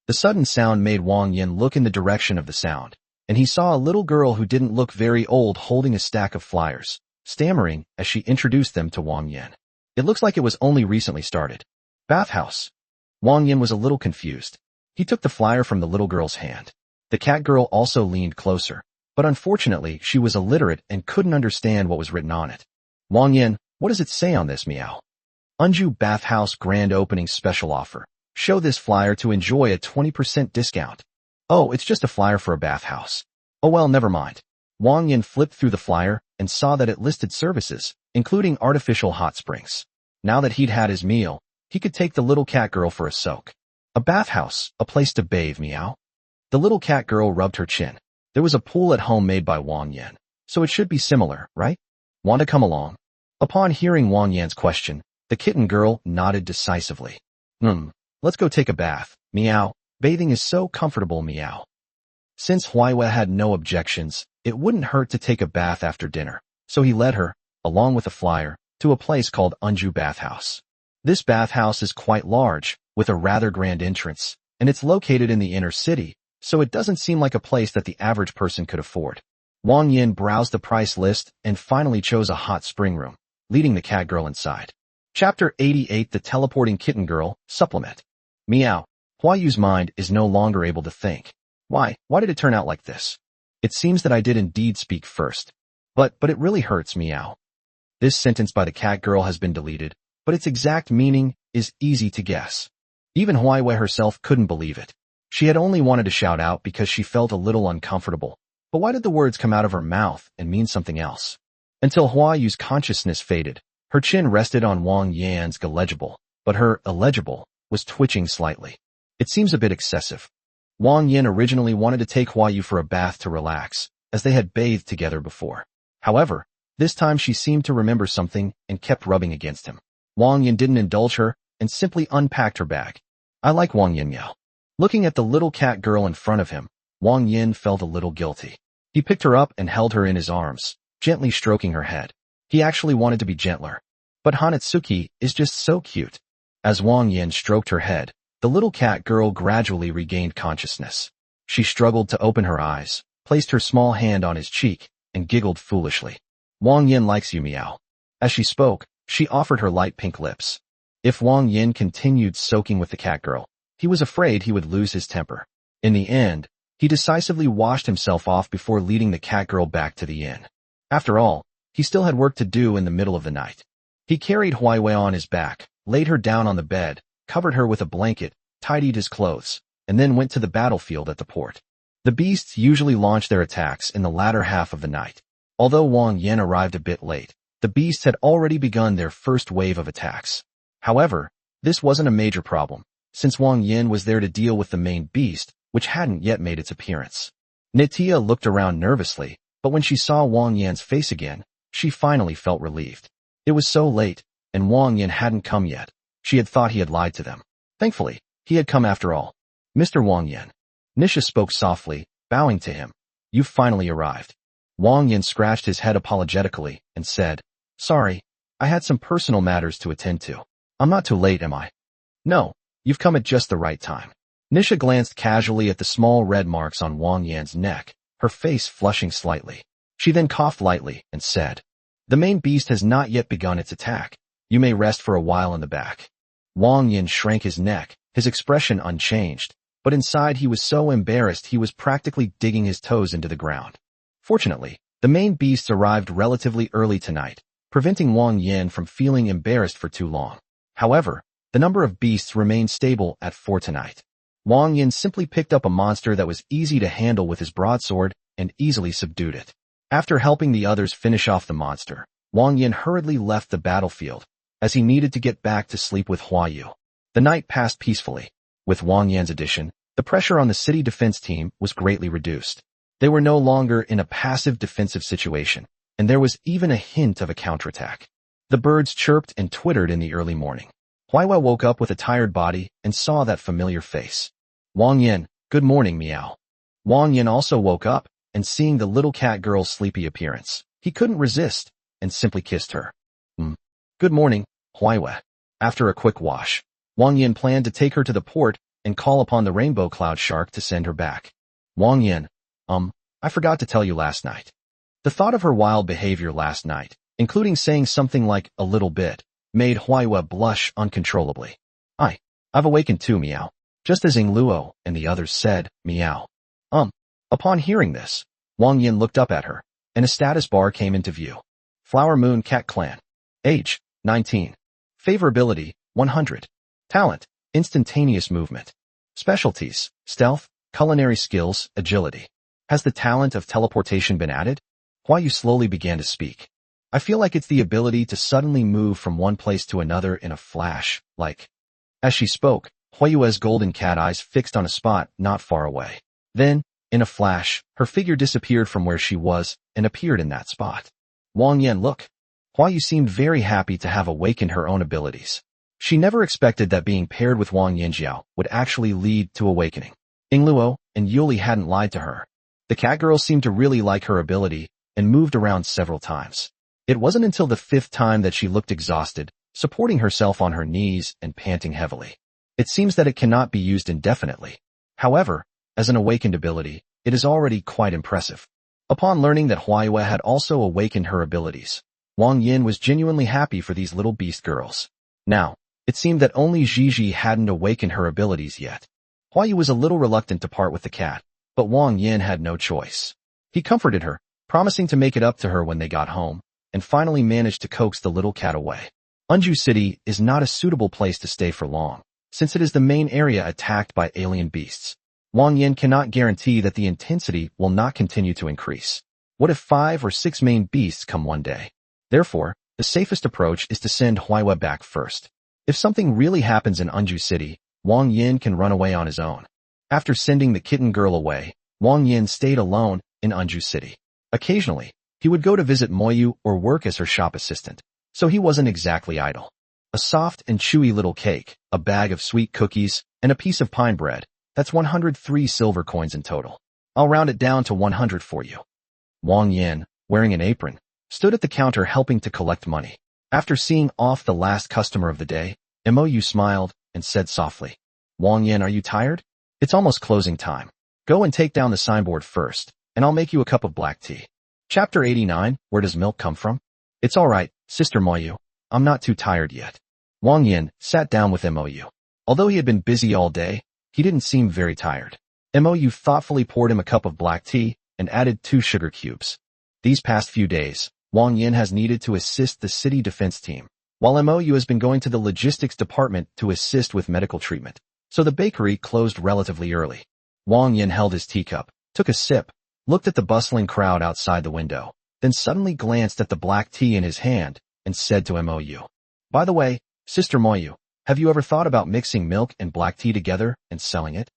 The sudden sound made Wang Yan look in the direction of the sound, and he saw a little girl who didn't look very old holding a stack of flyers, stammering as she introduced them to Wang Yan. It looks like it was only recently started. Bathhouse. Wang Yan was a little confused. He took the flyer from the little girl's hand. The cat girl also leaned closer, but unfortunately she was illiterate and couldn't understand what was written on it. Wang Yan, what does it say on this, meow? Unju Bathhouse Grand Opening Special Offer. Show this flyer to enjoy a 20% discount. Oh, it's just a flyer for a bathhouse. Oh well, never mind. Wang Yan flipped through the flyer and saw that it listed services, including artificial hot springs. Now that he'd had his meal, he could take the little cat girl for a soak. A bathhouse, a place to bathe, meow. The little cat girl rubbed her chin. There was a pool at home made by Wang Yan, so it should be similar, right? Want to come along? Upon hearing Wang Yan's question, the kitten girl nodded decisively. Let's go take a bath, meow. Bathing is so comfortable, meow. Since Huayue had no objections, it wouldn't hurt to take a bath after dinner, so he led her, along with a flyer, to a place called Unju Bathhouse. This bathhouse is quite large, with a rather grand entrance, and it's located in the inner city, so it doesn't seem like a place that the average person could afford. Wang Yan browsed the price list and finally chose a hot spring room, leading the cat girl inside. Chapter 88 The Teleporting Kitten Girl, Supplement. Meow. Huayu's mind is no longer able to think. Why did it turn out like this? It seems that I did indeed speak first. But it really hurts, meow. This sentence by the cat girl has been deleted, but its exact meaning is easy to guess. Even Huayue herself couldn't believe it. She had only wanted to shout out because she felt a little uncomfortable, but why did the words come out of her mouth and mean something else? Until Huayu's consciousness faded, her chin rested on Wang Yan's illegible, but her illegible was twitching slightly. It seems a bit excessive. Wang Yan originally wanted to take Huayu for a bath to relax, as they had bathed together before. However, this time she seemed to remember something and kept rubbing against him. Wang Yan didn't indulge her and simply unpacked her bag. I like Wang Yan, meow. Looking at the little cat girl in front of him, Wang Yan felt a little guilty. He picked her up and held her in his arms, gently stroking her head. He actually wanted to be gentler. But Hanatsuki is just so cute. As Wang Yan stroked her head, the little cat girl gradually regained consciousness. She struggled to open her eyes, placed her small hand on his cheek, and giggled foolishly. Wang Yan likes you, meow. As she spoke, she offered her light pink lips. If Wang Yan continued soaking with the cat girl, he was afraid he would lose his temper. In the end, he decisively washed himself off before leading the cat girl back to the inn. After all, he still had work to do in the middle of the night. He carried Huayue on his back, laid her down on the bed, covered her with a blanket, tidied his clothes, and then went to the battlefield at the port. The beasts usually launch their attacks in the latter half of the night. Although Wang Yan arrived a bit late, the beasts had already begun their first wave of attacks. However, this wasn't a major problem, since Wang Yan was there to deal with the main beast, which hadn't yet made its appearance. Nitya looked around nervously, but when she saw Wang Yan's face again, she finally felt relieved. It was so late, and Wang Yan hadn't come yet. She had thought he had lied to them. Thankfully, he had come after all. Mr. Wang Yan. Nisha spoke softly, bowing to him. You've finally arrived. Wang Yan scratched his head apologetically and said, Sorry, I had some personal matters to attend to. I'm not too late, am I? No, you've come at just the right time. Nisha glanced casually at the small red marks on Wang Yan's neck, her face flushing slightly. She then coughed lightly and said, The main beast has not yet begun its attack. You may rest for a while in the back. Wang Yan shrank his neck, his expression unchanged, but inside he was so embarrassed he was practically digging his toes into the ground. Fortunately, the main beasts arrived relatively early tonight, preventing Wang Yan from feeling embarrassed for too long. However, the number of beasts remained stable at 4 tonight. Wang Yan simply picked up a monster that was easy to handle with his broadsword and easily subdued it. After helping the others finish off the monster, Wang Yan hurriedly left the battlefield, as he needed to get back to sleep with Huayu. The night passed peacefully. With Wang Yan's addition, the pressure on the city defense team was greatly reduced. They were no longer in a passive defensive situation, and there was even a hint of a counterattack. The birds chirped and twittered in the early morning. Huayu woke up with a tired body and saw that familiar face. Wang Yan, good morning, meow. Wang Yan also woke up, and seeing the little cat girl's sleepy appearance, he couldn't resist, and simply kissed her. Good morning, Huayu. After a quick wash, Wang Yan planned to take her to the port and call upon the rainbow cloud shark to send her back. Wang Yan, I forgot to tell you last night. The thought of her wild behavior last night, including saying something like a little bit, made Huayu blush uncontrollably. I've awakened too, meow. Just as Luo and the others said, meow. Upon hearing this, Wang Yan looked up at her, and a status bar came into view. Flower Moon Cat Clan. Age, 19. Favorability, 100. Talent, instantaneous movement. Specialties, stealth, culinary skills, agility. Has the talent of teleportation been added? Huayu slowly began to speak. I feel like it's the ability to suddenly move from one place to another in a flash, like. As she spoke, Huayu's golden cat eyes fixed on a spot not far away. Then, in a flash, her figure disappeared from where she was and appeared in that spot. Wang Yan, look. Huayu seemed very happy to have awakened her own abilities. She never expected that being paired with Wang Yanjiao would actually lead to awakening. Luo and Yuli hadn't lied to her. The cat girl seemed to really like her ability and moved around several times. It wasn't until the 5th time that she looked exhausted, supporting herself on her knees and panting heavily. It seems that it cannot be used indefinitely. However, as an awakened ability, it is already quite impressive. Upon learning that Huayu had also awakened her abilities, Wang Yan was genuinely happy for these little beast girls. Now, it seemed that only Gigi hadn't awakened her abilities yet. Huayu was a little reluctant to part with the cat, but Wang Yan had no choice. He comforted her, promising to make it up to her when they got home, and finally managed to coax the little cat away. Unju City is not a suitable place to stay for long, since it is the main area attacked by alien beasts. Wang Yan cannot guarantee that the intensity will not continue to increase. What if 5 or 6 main beasts come one day? Therefore, the safest approach is to send Huayu back first. If something really happens in Unju City, Wang Yan can run away on his own. After sending the kitten girl away, Wang Yan stayed alone in Unju City. Occasionally, he would go to visit Moyu or work as her shop assistant, so he wasn't exactly idle. A soft and chewy little cake, a bag of sweet cookies, and a piece of pine bread. That's 103 silver coins in total. I'll round it down to 100 for you. Wang Yan, wearing an apron, stood at the counter helping to collect money. After seeing off the last customer of the day, Moyu smiled and said softly, Wang Yan, are you tired? It's almost closing time. Go and take down the signboard first, and I'll make you a cup of black tea. Chapter 89, Where Does Milk Come From? It's all right, Sister Moyu. I'm not too tired yet. Wang Yan sat down with Moyu. Although he had been busy all day, he didn't seem very tired. Moyu thoughtfully poured him a cup of black tea and added 2 sugar cubes. These past few days, Wang Yan has needed to assist the city defense team, while Moyu has been going to the logistics department to assist with medical treatment. so the bakery closed relatively early. Wang Yan held his teacup, took a sip, looked at the bustling crowd outside the window, then suddenly glanced at the black tea in his hand and said to Mou. By the way, Sister Mou, have you ever thought about mixing milk and black tea together and selling it?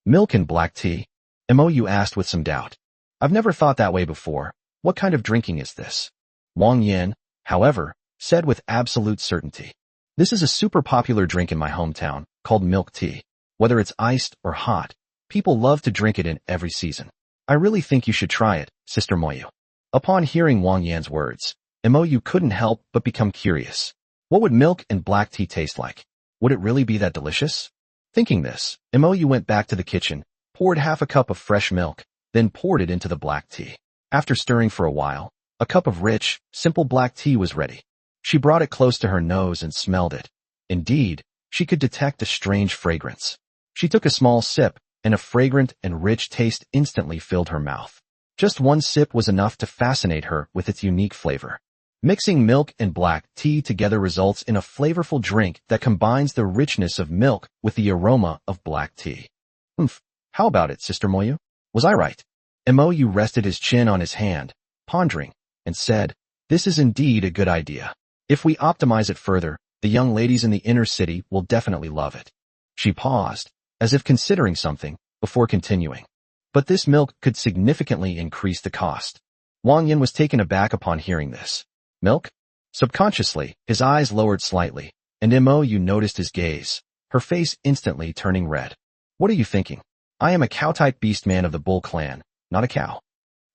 Milk and black tea? Mou asked with some doubt. I've never thought that way before. What kind of drinking is this? Wang Yan, however, said with absolute certainty. This is a super popular drink in my hometown, called milk tea. Whether it's iced or hot, people love to drink it in every season. I really think you should try it, Sister Mou. Upon hearing Wang Yan's words, Mou couldn't help but become curious. What would milk and black tea taste like? Would it really be that delicious? Thinking this, Mou went back to the kitchen, poured half a cup of fresh milk, then poured it into the black tea. After stirring for a while, a cup of rich, simple black tea was ready. She brought it close to her nose and smelled it. Indeed, she could detect a strange fragrance. She took a small sip, and a fragrant and rich taste instantly filled her mouth. Just one sip was enough to fascinate her with its unique flavor. Mixing milk and black tea together results in a flavorful drink that combines the richness of milk with the aroma of black tea. How about it, Sister Mou? Was I right? Mou rested his chin on his hand, pondering, and said, this is indeed a good idea. If we optimize it further, the young ladies in the inner city will definitely love it. She paused, as if considering something, before continuing. But this milk could significantly increase the cost. Wang Yan was taken aback upon hearing this. Milk? Subconsciously, his eyes lowered slightly, and Mou noticed his gaze, her face instantly turning red. What are you thinking? I am a cow-type beast man of the bull clan, not a cow.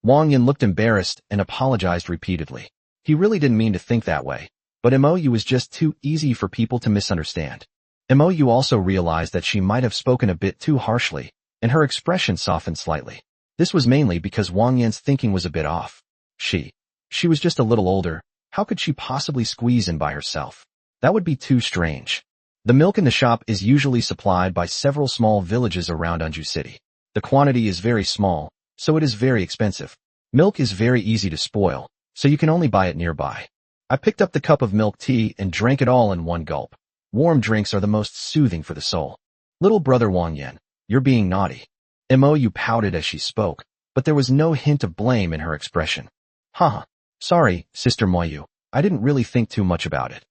Wang Yan looked embarrassed and apologized repeatedly. He really didn't mean to think that way, but Mou was just too easy for people to misunderstand. Mou also realized that she might have spoken a bit too harshly, and her expression softened slightly. This was mainly because Wang Yan's thinking was a bit off. She was just a little older. How could she possibly squeeze in by herself? That would be too strange. The milk in the shop is usually supplied by several small villages around Anju City. The quantity is very small, so it is very expensive. Milk is very easy to spoil, so you can only buy it nearby. I picked up the cup of milk tea and drank it all in one gulp. Warm drinks are the most soothing for the soul. Little brother Wang Yan, you're being naughty. Mou pouted as she spoke, but there was no hint of blame in her expression. Sorry, Sister Mou, I didn't really think too much about it.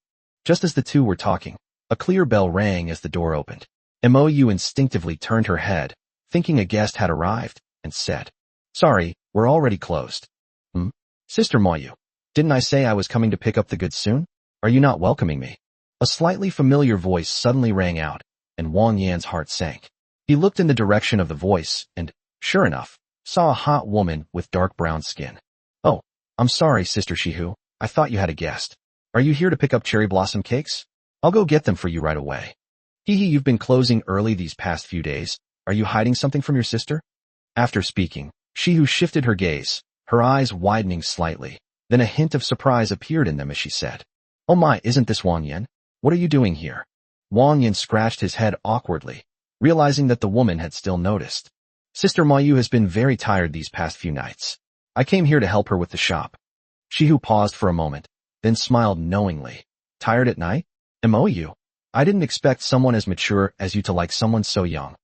Just as the two were talking, a clear bell rang as the door opened. Mou instinctively turned her head, thinking a guest had arrived, and said, Sorry, we're already closed. Sister Mou, didn't I say I was coming to pick up the goods soon? Are you not welcoming me? A slightly familiar voice suddenly rang out, and Wang Yan's heart sank. He looked in the direction of the voice and, sure enough, saw a hot woman with dark brown skin. Oh, I'm sorry, Sister Shihu. I thought you had a guest. Are you here to pick up cherry blossom cakes? I'll go get them for you right away. You've been closing early these past few days. Are you hiding something from your sister? After speaking, Shihu shifted her gaze, her eyes widening slightly. Then a hint of surprise appeared in them as she said, Oh my, isn't this Wang Yan? What are you doing here? Wang Yan scratched his head awkwardly, realizing that the woman had still noticed. Sister Mou has been very tired these past few nights. I came here to help her with the shop. Shihu paused for a moment, then smiled knowingly. Tired at night? Mou, I didn't expect someone as mature as you to like someone so young.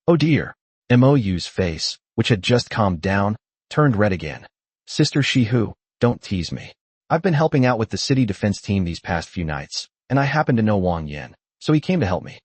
Oh dear. Mou's face, which had just calmed down, turned red again. Sister Shihu, don't tease me. I've been helping out with the city defense team these past few nights, and I happen to know Wang Yan, so he came to help me.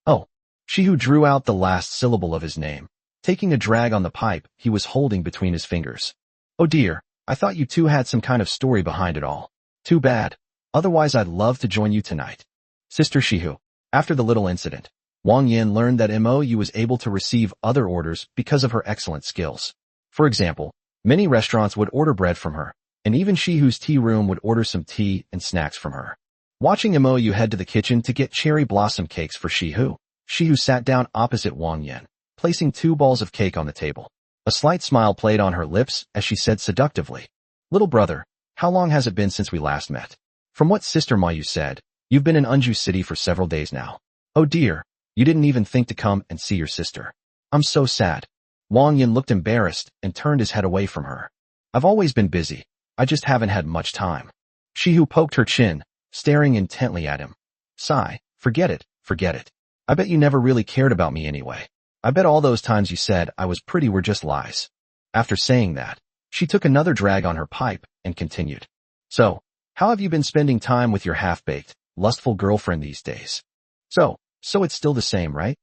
Oh. Shihu drew out the last syllable of his name, taking a drag on the pipe he was holding between his fingers. Oh dear, I thought you two had some kind of story behind it all. Too bad. Otherwise I'd love to join you tonight. Sister Shihu. After the little incident, Wang Yan learned that Mou was able to receive other orders because of her excellent skills. For example, many restaurants would order bread from her, and even Shihu's tea room would order some tea and snacks from her. Watching Mou head to the kitchen to get cherry blossom cakes for Shihu sat down opposite Wang Yan, placing 2 balls of cake on the table. A slight smile played on her lips as she said seductively, Little brother, how long has it been since we last met? From what Sister Mou said, you've been in Anju City for several days now. Oh dear, you didn't even think to come and see your sister. I'm so sad. Wang Yan looked embarrassed and turned his head away from her. I've always been busy. I just haven't had much time. Shihu poked her chin, staring intently at him. Sigh, forget it. I bet you never really cared about me anyway. I bet all those times you said I was pretty were just lies. After saying that, she took another drag on her pipe and continued. So, how have you been spending time with your half-baked, lustful girlfriend these days? So it's still the same, right?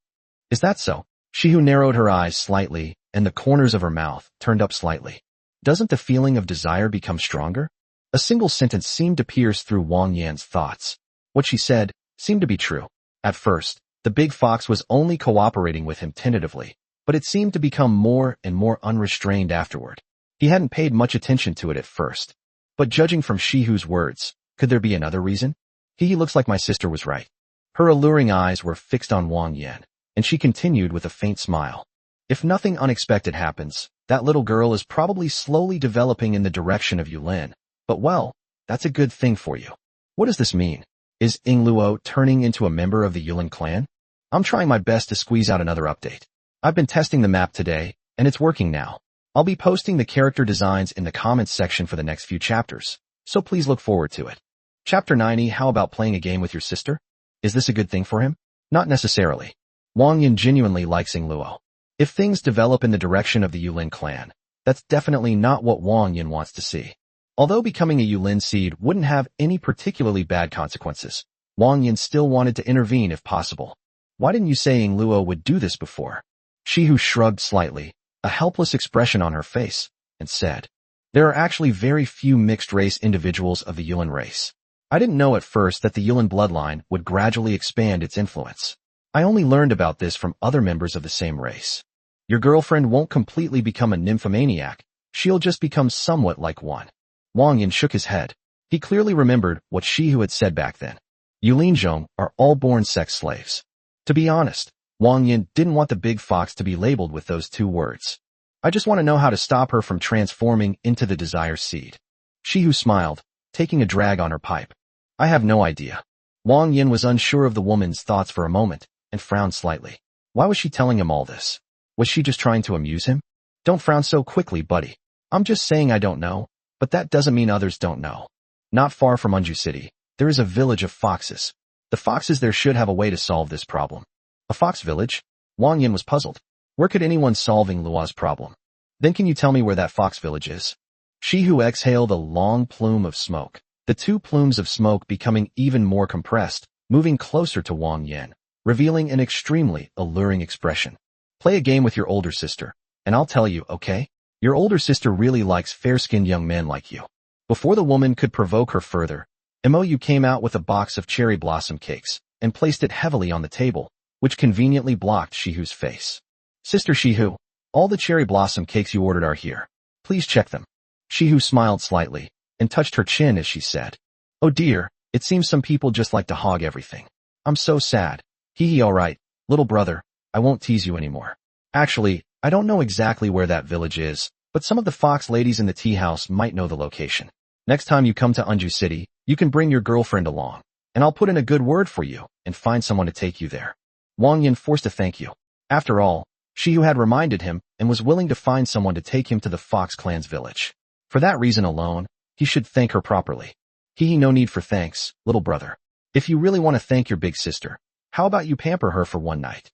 Is that so? Shihu narrowed her eyes slightly, and the corners of her mouth turned up slightly. Doesn't the feeling of desire become stronger? A single sentence seemed to pierce through Wang Yan's thoughts. What she said seemed to be true. At first, the big fox was only cooperating with him tentatively, but it seemed to become more and more unrestrained afterward. He hadn't paid much attention to it at first. But judging from Shihu's words, could there be another reason? He looks like my sister was right. Her alluring eyes were fixed on Wang Yan, and she continued with a faint smile. If nothing unexpected happens, that little girl is probably slowly developing in the direction of Yulin. But well, that's a good thing for you. What does this mean? Is Yingluo turning into a member of the Yulin clan? I'm trying my best to squeeze out another update. I've been testing the map today, and it's working now. I'll be posting the character designs in the comments section for the next few chapters, so please look forward to it. Chapter 90. How about playing a game with your sister? Is this a good thing for him? Not necessarily. Wang Yan genuinely likes Yingluo. If things develop in the direction of the Yulin clan, that's definitely not what Wang Yan wants to see. Although becoming a Yulin seed wouldn't have any particularly bad consequences, Wang Yan still wanted to intervene if possible. Why didn't you say Yingluo would do this before? Shihu shrugged slightly, a helpless expression on her face, and said, there are actually very few mixed-race individuals of the Yulin race. I didn't know at first that the Yulin bloodline would gradually expand its influence. I only learned about this from other members of the same race. Your girlfriend won't completely become a nymphomaniac, she'll just become somewhat like one. Wang Yan shook his head. He clearly remembered what Shihu had said back then. Yulinzhong are all born sex slaves. To be honest, Wang Yan didn't want the big fox to be labeled with those two words. I just want to know how to stop her from transforming into the desire seed. Shihu smiled, taking a drag on her pipe. I have no idea. Wang Yan was unsure of the woman's thoughts for a moment, and frowned slightly. Why was she telling him all this? Was she just trying to amuse him? Don't frown so quickly, buddy. I'm just saying I don't know, but that doesn't mean others don't know. Not far from Unju City, there is a village of foxes. The foxes there should have a way to solve this problem. A fox village? Wang Yan was puzzled. Where could anyone solving Lua's problem? Then can you tell me where that fox village is? Shihu exhaled a long plume of smoke, the two plumes of smoke becoming even more compressed, moving closer to Wang Yan, revealing an extremely alluring expression. Play a game with your older sister, and I'll tell you, okay? Your older sister really likes fair-skinned young men like you. Before the woman could provoke her further, Mou came out with a box of cherry blossom cakes and placed it heavily on the table, which conveniently blocked Shihu's face. Sister Shihu, all the cherry blossom cakes you ordered are here. Please check them. Shihu smiled slightly and touched her chin as she said, oh dear, it seems some people just like to hog everything. I'm so sad. Hee alright, little brother, I won't tease you anymore. Actually, I don't know exactly where that village is, but some of the fox ladies in the tea house might know the location. Next time you come to Unju City, you can bring your girlfriend along, and I'll put in a good word for you and find someone to take you there. Wang Yan forced a thank you. After all, Shihu had reminded him and was willing to find someone to take him to the Fox clan's village. For that reason alone, he should thank her properly. No need for thanks, little brother. If you really want to thank your big sister, how about you pamper her for one night?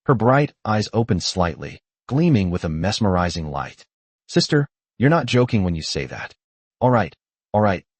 Her bright eyes opened slightly, gleaming with a mesmerizing light. Sister, you're not joking when you say that. All right,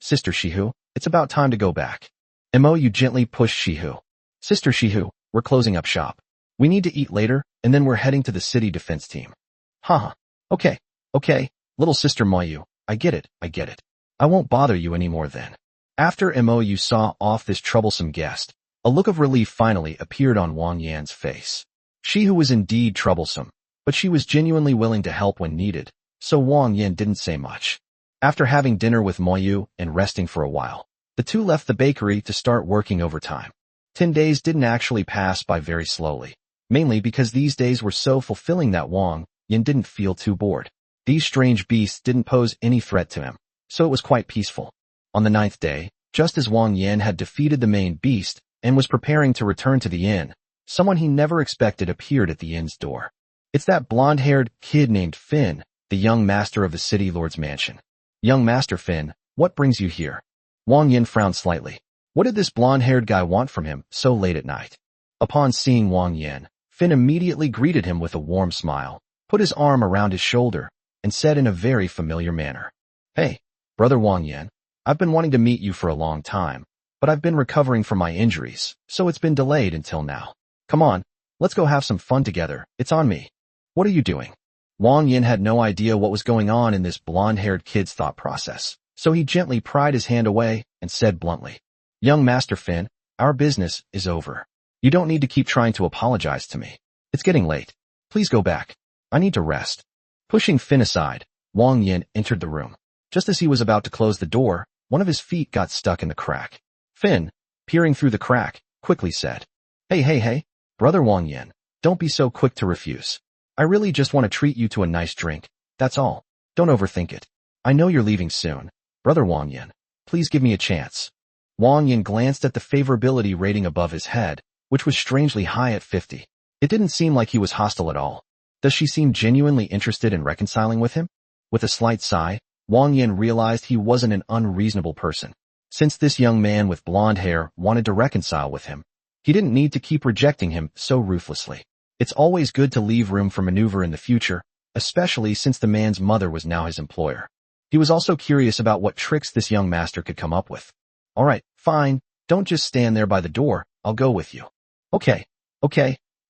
Sister Shihu, it's about time to go back. Mou gently pushed Shihu. Sister Shihu, we're closing up shop. We need to eat later, and then we're heading to the city defense team. Haha. Okay, little sister Mou, I get it. I won't bother you anymore then. After Mou saw off this troublesome guest, a look of relief finally appeared on Wang Yan's face. Shihu was indeed troublesome, but she was genuinely willing to help when needed, so Wang Yan didn't say much. After having dinner with Mou and resting for a while, the two left the bakery to start working overtime. 10 days didn't actually pass by very slowly, mainly because these days were so fulfilling that Wang Yan didn't feel too bored. These strange beasts didn't pose any threat to him, so it was quite peaceful. On the 9th day, just as Wang Yan had defeated the main beast and was preparing to return to the inn, someone he never expected appeared at the inn's door. It's that blonde-haired kid named Finn, the young master of the city lord's mansion. Young Master Finn, what brings you here? Wang Yan frowned slightly. What did this blonde-haired guy want from him so late at night? Upon seeing Wang Yan, Finn immediately greeted him with a warm smile, put his arm around his shoulder, and said in a very familiar manner, "Hey, brother Wang Yan, I've been wanting to meet you for a long time, but I've been recovering from my injuries, so it's been delayed until now. Come on, let's go have some fun together, it's on me." "What are you doing?" Wang Yan had no idea what was going on in this blonde-haired kid's thought process, so he gently pried his hand away and said bluntly, "Young Master Finn, our business is over. You don't need to keep trying to apologize to me. It's getting late. Please go back. I need to rest." Pushing Finn aside, Wang Yan entered the room. Just as he was about to close the door, one of his feet got stuck in the crack. Finn, peering through the crack, quickly said, Hey, brother Wang Yan, don't be so quick to refuse. I really just want to treat you to a nice drink, that's all. Don't overthink it. I know you're leaving soon. Brother Wang Yan, please give me a chance." Wang Yan glanced at the favorability rating above his head, which was strangely high at 50. It didn't seem like he was hostile at all. Does she seem genuinely interested in reconciling with him? With a slight sigh, Wang Yan realized he wasn't an unreasonable person. Since this young man with blonde hair wanted to reconcile with him, he didn't need to keep rejecting him so ruthlessly. It's always good to leave room for maneuver in the future, especially since the man's mother was now his employer. He was also curious about what tricks this young master could come up with. "All right, fine, don't just stand there by the door, I'll go with you." Okay.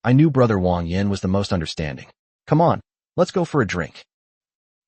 I knew brother Wang Yan was the most understanding. "Come on, let's go for a drink."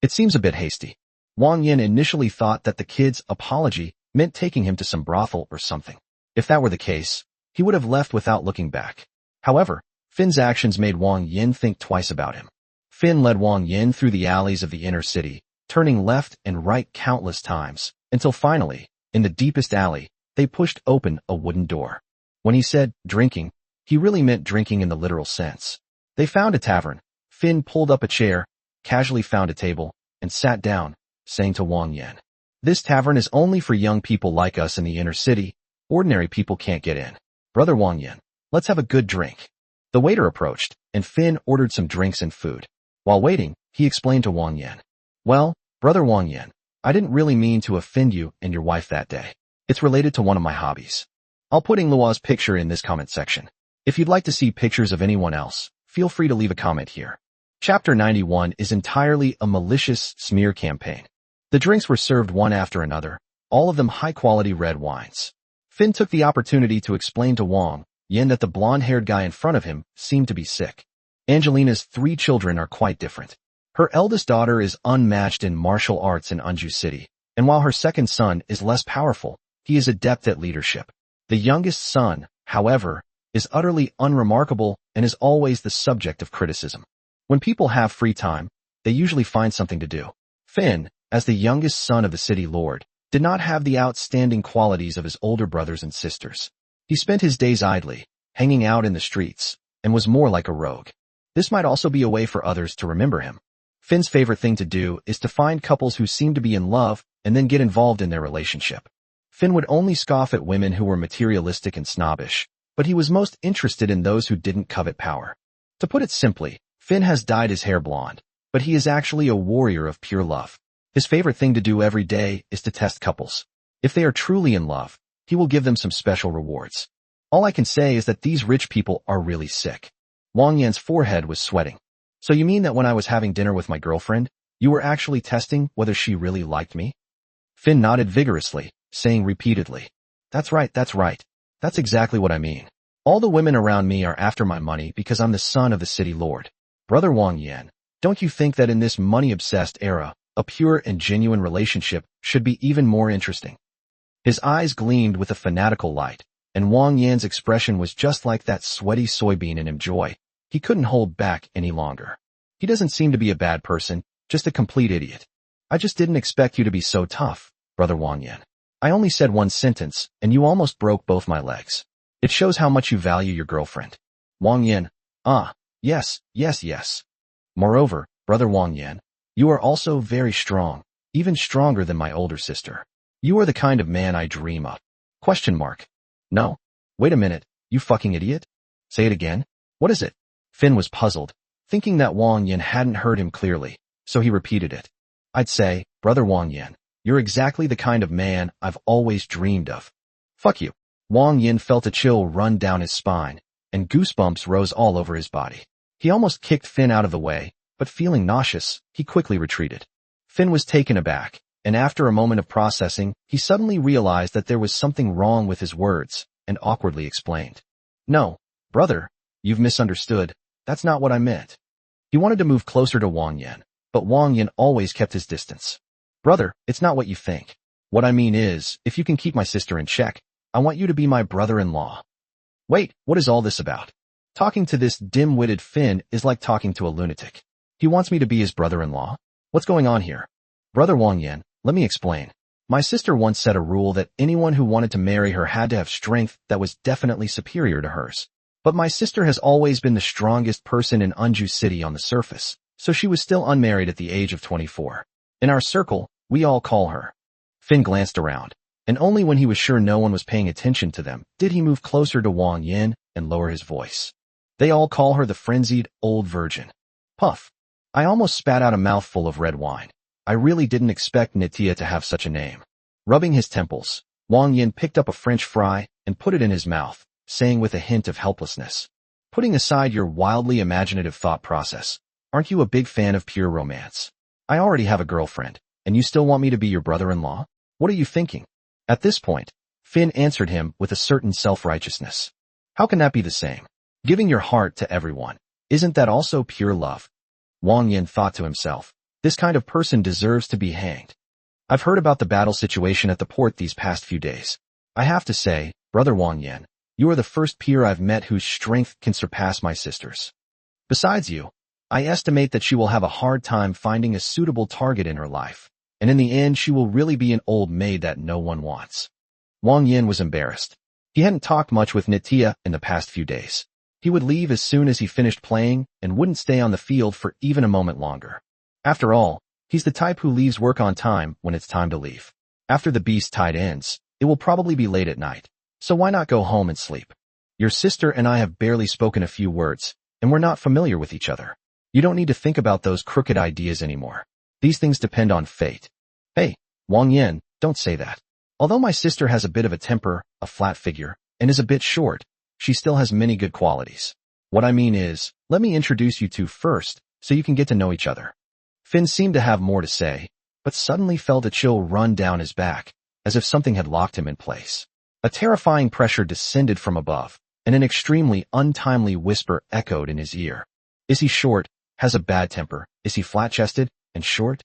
It seems a bit hasty. Wang Yan initially thought that the kid's apology meant taking him to some brothel or something. If that were the case, he would have left without looking back. However, Finn's actions made Wang Yan think twice about him. Finn led Wang Yan through the alleys of the inner city, turning left and right countless times, until finally, in the deepest alley, they pushed open a wooden door. When he said drinking, he really meant drinking in the literal sense. They found a tavern. Finn pulled up a chair, casually found a table, and sat down, saying to Wang Yan, "This tavern is only for young people like us in the inner city. Ordinary people can't get in. Brother Wang Yan, let's have a good drink." The waiter approached, and Finn ordered some drinks and food. While waiting, he explained to Wang Yan, "Well, brother Wang Yan, I didn't really mean to offend you and your wife that day. It's related to one of my hobbies. I'll put Lua's picture in this comment section. If you'd like to see pictures of anyone else, feel free to leave a comment here." Chapter 91 is entirely a malicious smear campaign. The drinks were served one after another, all of them high-quality red wines. Finn took the opportunity to explain to Wang Yan that the blonde-haired guy in front of him seemed to be sick. Angelina's 3 children are quite different. Her eldest daughter is unmatched in martial arts in Unju City, and while her second son is less powerful, he is adept at leadership. The youngest son, however, is utterly unremarkable and is always the subject of criticism. When people have free time, they usually find something to do. Finn, as the youngest son of the city lord, did not have the outstanding qualities of his older brothers and sisters. He spent his days idly, hanging out in the streets, and was more like a rogue. This might also be a way for others to remember him. Finn's favorite thing to do is to find couples who seem to be in love and then get involved in their relationship. Finn would only scoff at women who were materialistic and snobbish, but he was most interested in those who didn't covet power. To put it simply, Finn has dyed his hair blonde, but he is actually a warrior of pure love. His favorite thing to do every day is to test couples. If they are truly in love, he will give them some special rewards. All I can say is that these rich people are really sick. Wang Yan's forehead was sweating. "So you mean that when I was having dinner with my girlfriend, you were actually testing whether she really liked me?" Finn nodded vigorously, saying repeatedly, That's right. That's exactly what I mean. All the women around me are after my money because I'm the son of the city lord. Brother Wang Yan, don't you think that in this money-obsessed era, a pure and genuine relationship should be even more interesting?" His eyes gleamed with a fanatical light, and Wang Yan's expression was just like that sweaty soybean in him joy. He couldn't hold back any longer. "He doesn't seem to be a bad person, just a complete idiot. I just didn't expect you to be so tough, brother Wang Yan. I only said one sentence, and you almost broke both my legs. It shows how much you value your girlfriend." Wang Yan, yes. Moreover, brother Wang Yan, you are also very strong, even stronger than my older sister. You are the kind of man I dream of. ? No. Wait a minute, you fucking idiot? Say it again? What is it? Finn was puzzled, thinking that Wang Yan hadn't heard him clearly, so he repeated it. "I'd say, brother Wang Yan, you're exactly the kind of man I've always dreamed of." Fuck you. Wang Yan felt a chill run down his spine, and and goosebumps rose all over his body. He almost kicked Finn out of the way, but feeling nauseous, he quickly retreated. Finn was taken aback, and after a moment of processing, he suddenly realized that there was something wrong with his words, and awkwardly explained. "No, brother, you've misunderstood. That's not what I meant." He wanted to move closer to Wang Yan, but Wang Yan always kept his distance. "Brother, it's not what you think. What I mean is, if you can keep my sister in check, I want you to be my brother-in-law." Wait, what is all this about? Talking to this dim-witted Finn is like talking to a lunatic. He wants me to be his brother-in-law? What's going on here? Brother Wang Yan, let me explain. My sister once set a rule that anyone who wanted to marry her had to have strength that was definitely superior to hers. But my sister has always been the strongest person in Unju City on the surface, so she was still unmarried at the age of 24. In our circle, we all call her. Finn glanced around, and only when he was sure no one was paying attention to them did he move closer to Wang Yan and lower his voice. They all call her the frenzied old virgin. Puff. I almost spat out a mouthful of red wine. I really didn't expect Nitya to have such a name. Rubbing his temples, Wang Yan picked up a French fry and put it in his mouth, saying with a hint of helplessness, "Putting aside your wildly imaginative thought process, aren't you a big fan of pure romance? I already have a girlfriend, and you still want me to be your brother-in-law? What are you thinking?" At this point, Finn answered him with a certain self-righteousness. "How can that be the same? Giving your heart to everyone, isn't that also pure love?" Wang Yan thought to himself, this kind of person deserves to be hanged. I've heard about the battle situation at the port these past few days. I have to say, Brother Wang Yan, you are the first peer I've met whose strength can surpass my sister's. Besides you, I estimate that she will have a hard time finding a suitable target in her life, and in the end she will really be an old maid that no one wants. Wang Yan was embarrassed. He hadn't talked much with Nitya in the past few days. He would leave as soon as he finished playing and wouldn't stay on the field for even a moment longer. After all, he's the type who leaves work on time when it's time to leave. After the beast tide ends, it will probably be late at night, so why not go home and sleep? Your sister and I have barely spoken a few words, and we're not familiar with each other. You don't need to think about those crooked ideas anymore. These things depend on fate. Hey, Wang Yan, don't say that. Although my sister has a bit of a temper, a flat figure, and is a bit short, she still has many good qualities. What I mean is, let me introduce you two first, so you can get to know each other. Finn seemed to have more to say, but suddenly felt a chill run down his back, as if something had locked him in place. A terrifying pressure descended from above, and an extremely untimely whisper echoed in his ear. Is he short, has a bad temper, is he flat-chested, and short?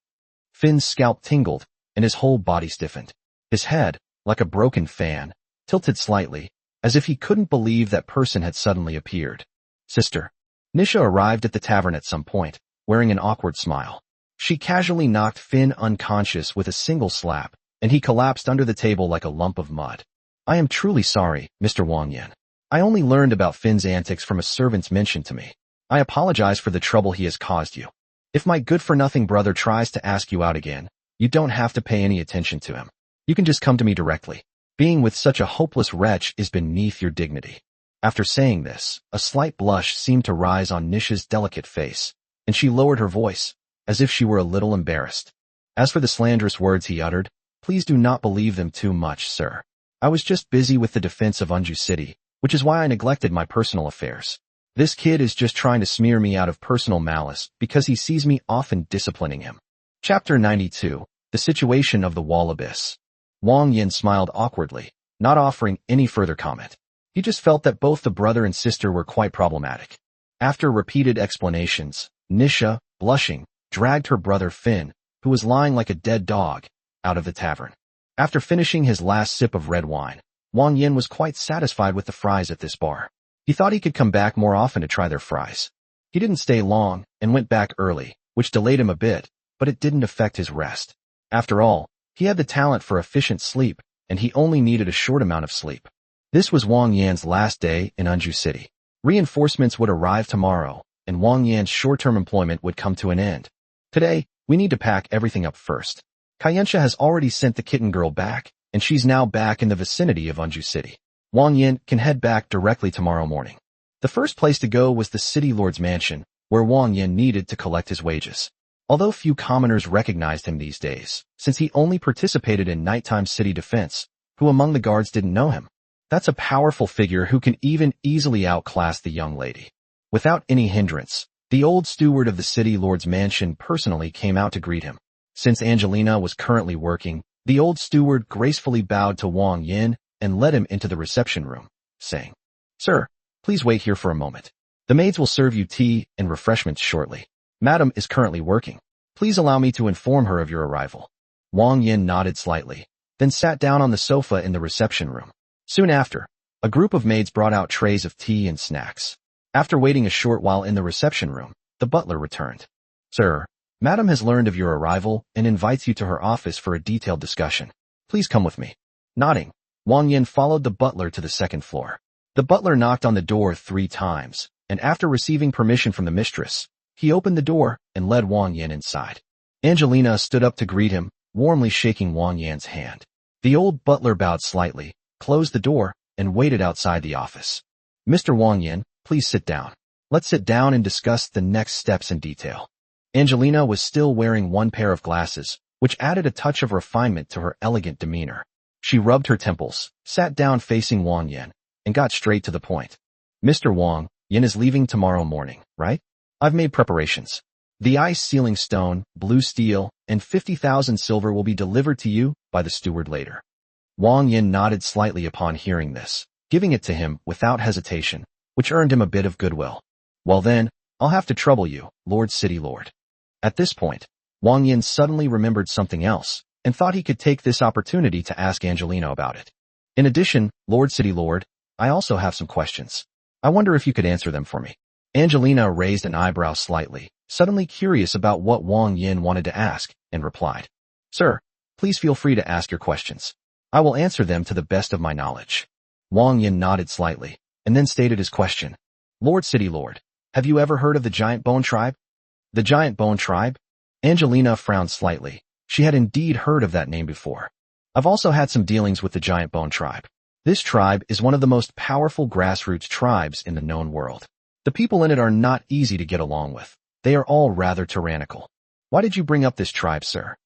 Finn's scalp tingled, and his whole body stiffened. His head, like a broken fan, tilted slightly, as if he couldn't believe that person had suddenly appeared. Sister. Nisha arrived at the tavern at some point, wearing an awkward smile. She casually knocked Finn unconscious with a single slap, and he collapsed under the table like a lump of mud. I am truly sorry, Mr. Wang Yan. I only learned about Finn's antics from a servant's mention to me. I apologize for the trouble he has caused you. If my good-for-nothing brother tries to ask you out again, you don't have to pay any attention to him. You can just come to me directly. Being with such a hopeless wretch is beneath your dignity. After saying this, a slight blush seemed to rise on Nisha's delicate face, and she lowered her voice, as if she were a little embarrassed. As for the slanderous words he uttered, please do not believe them too much, sir. I was just busy with the defense of Unju City, which is why I neglected my personal affairs. This kid is just trying to smear me out of personal malice because he sees me often disciplining him. Chapter 92, The Situation of the Wall Abyss. Wang Yan smiled awkwardly, not offering any further comment. He just felt that both the brother and sister were quite problematic. After repeated explanations, Nisha, blushing, dragged her brother Finn, who was lying like a dead dog, out of the tavern. After finishing his last sip of red wine, Wang Yan was quite satisfied with the fries at this bar. He thought he could come back more often to try their fries. He didn't stay long and went back early, which delayed him a bit, but it didn't affect his rest. After all, he had the talent for efficient sleep, and he only needed a short amount of sleep. This was Wang Yan's last day in Unju City. Reinforcements would arrive tomorrow, and Wang Yan's short-term employment would come to an end. Today, we need to pack everything up first. Kayensha has already sent the kitten girl back, and she's now back in the vicinity of Unju City. Wang Yan can head back directly tomorrow morning. The first place to go was the city lord's mansion, where Wang Yan needed to collect his wages. Although few commoners recognized him these days, since he only participated in nighttime city defense, who among the guards didn't know him? That's a powerful figure who can even easily outclass the young lady. Without any hindrance, the old steward of the city lord's mansion personally came out to greet him. Since Angelina was currently working, the old steward gracefully bowed to Wang Yan and led him into the reception room, saying, "Sir, please wait here for a moment. The maids will serve you tea and refreshments shortly. Madam is currently working. Please allow me to inform her of your arrival." Wang Yan nodded slightly, then sat down on the sofa in the reception room. Soon after, a group of maids brought out trays of tea and snacks. After waiting a short while in the reception room, the butler returned. "Sir, Madam has learned of your arrival and invites you to her office for a detailed discussion. Please come with me." Nodding, Wang Yan followed the butler to the second floor. The butler knocked on the door 3 times, and after receiving permission from the mistress, he opened the door and led Wang Yan inside. Angelina stood up to greet him, warmly shaking Wang Yan's hand. The old butler bowed slightly, closed the door, and waited outside the office. "Mr. Wang Yan, please sit down. Let's sit down and discuss the next steps in detail." Angelina was still wearing one pair of glasses, which added a touch of refinement to her elegant demeanor. She rubbed her temples, sat down facing Wang Yan, and got straight to the point. "Mr. Wang Yan is leaving tomorrow morning, right? I've made preparations. The ice sealing stone, blue steel, and 50,000 silver will be delivered to you by the steward later." Wang Yan nodded slightly upon hearing this, giving it to him without hesitation, which earned him a bit of goodwill. "Well then, I'll have to trouble you, Lord City Lord." At this point, Wang Yan suddenly remembered something else, and thought he could take this opportunity to ask Angelina about it. "In addition, Lord City Lord, I also have some questions. I wonder if you could answer them for me." Angelina raised an eyebrow slightly, suddenly curious about what Wang Yan wanted to ask, and replied, "Sir, please feel free to ask your questions. I will answer them to the best of my knowledge." Wang Yan nodded slightly, and then stated his question. "Lord City Lord, have you ever heard of the Giant Bone Tribe?" "The Giant Bone Tribe?" Angelina frowned slightly. She had indeed heard of that name before. "I've also had some dealings with the Giant Bone Tribe. This tribe is one of the most powerful grassroots tribes in the known world. The people in it are not easy to get along with. They are all rather tyrannical. Why did you bring up this tribe, sir?"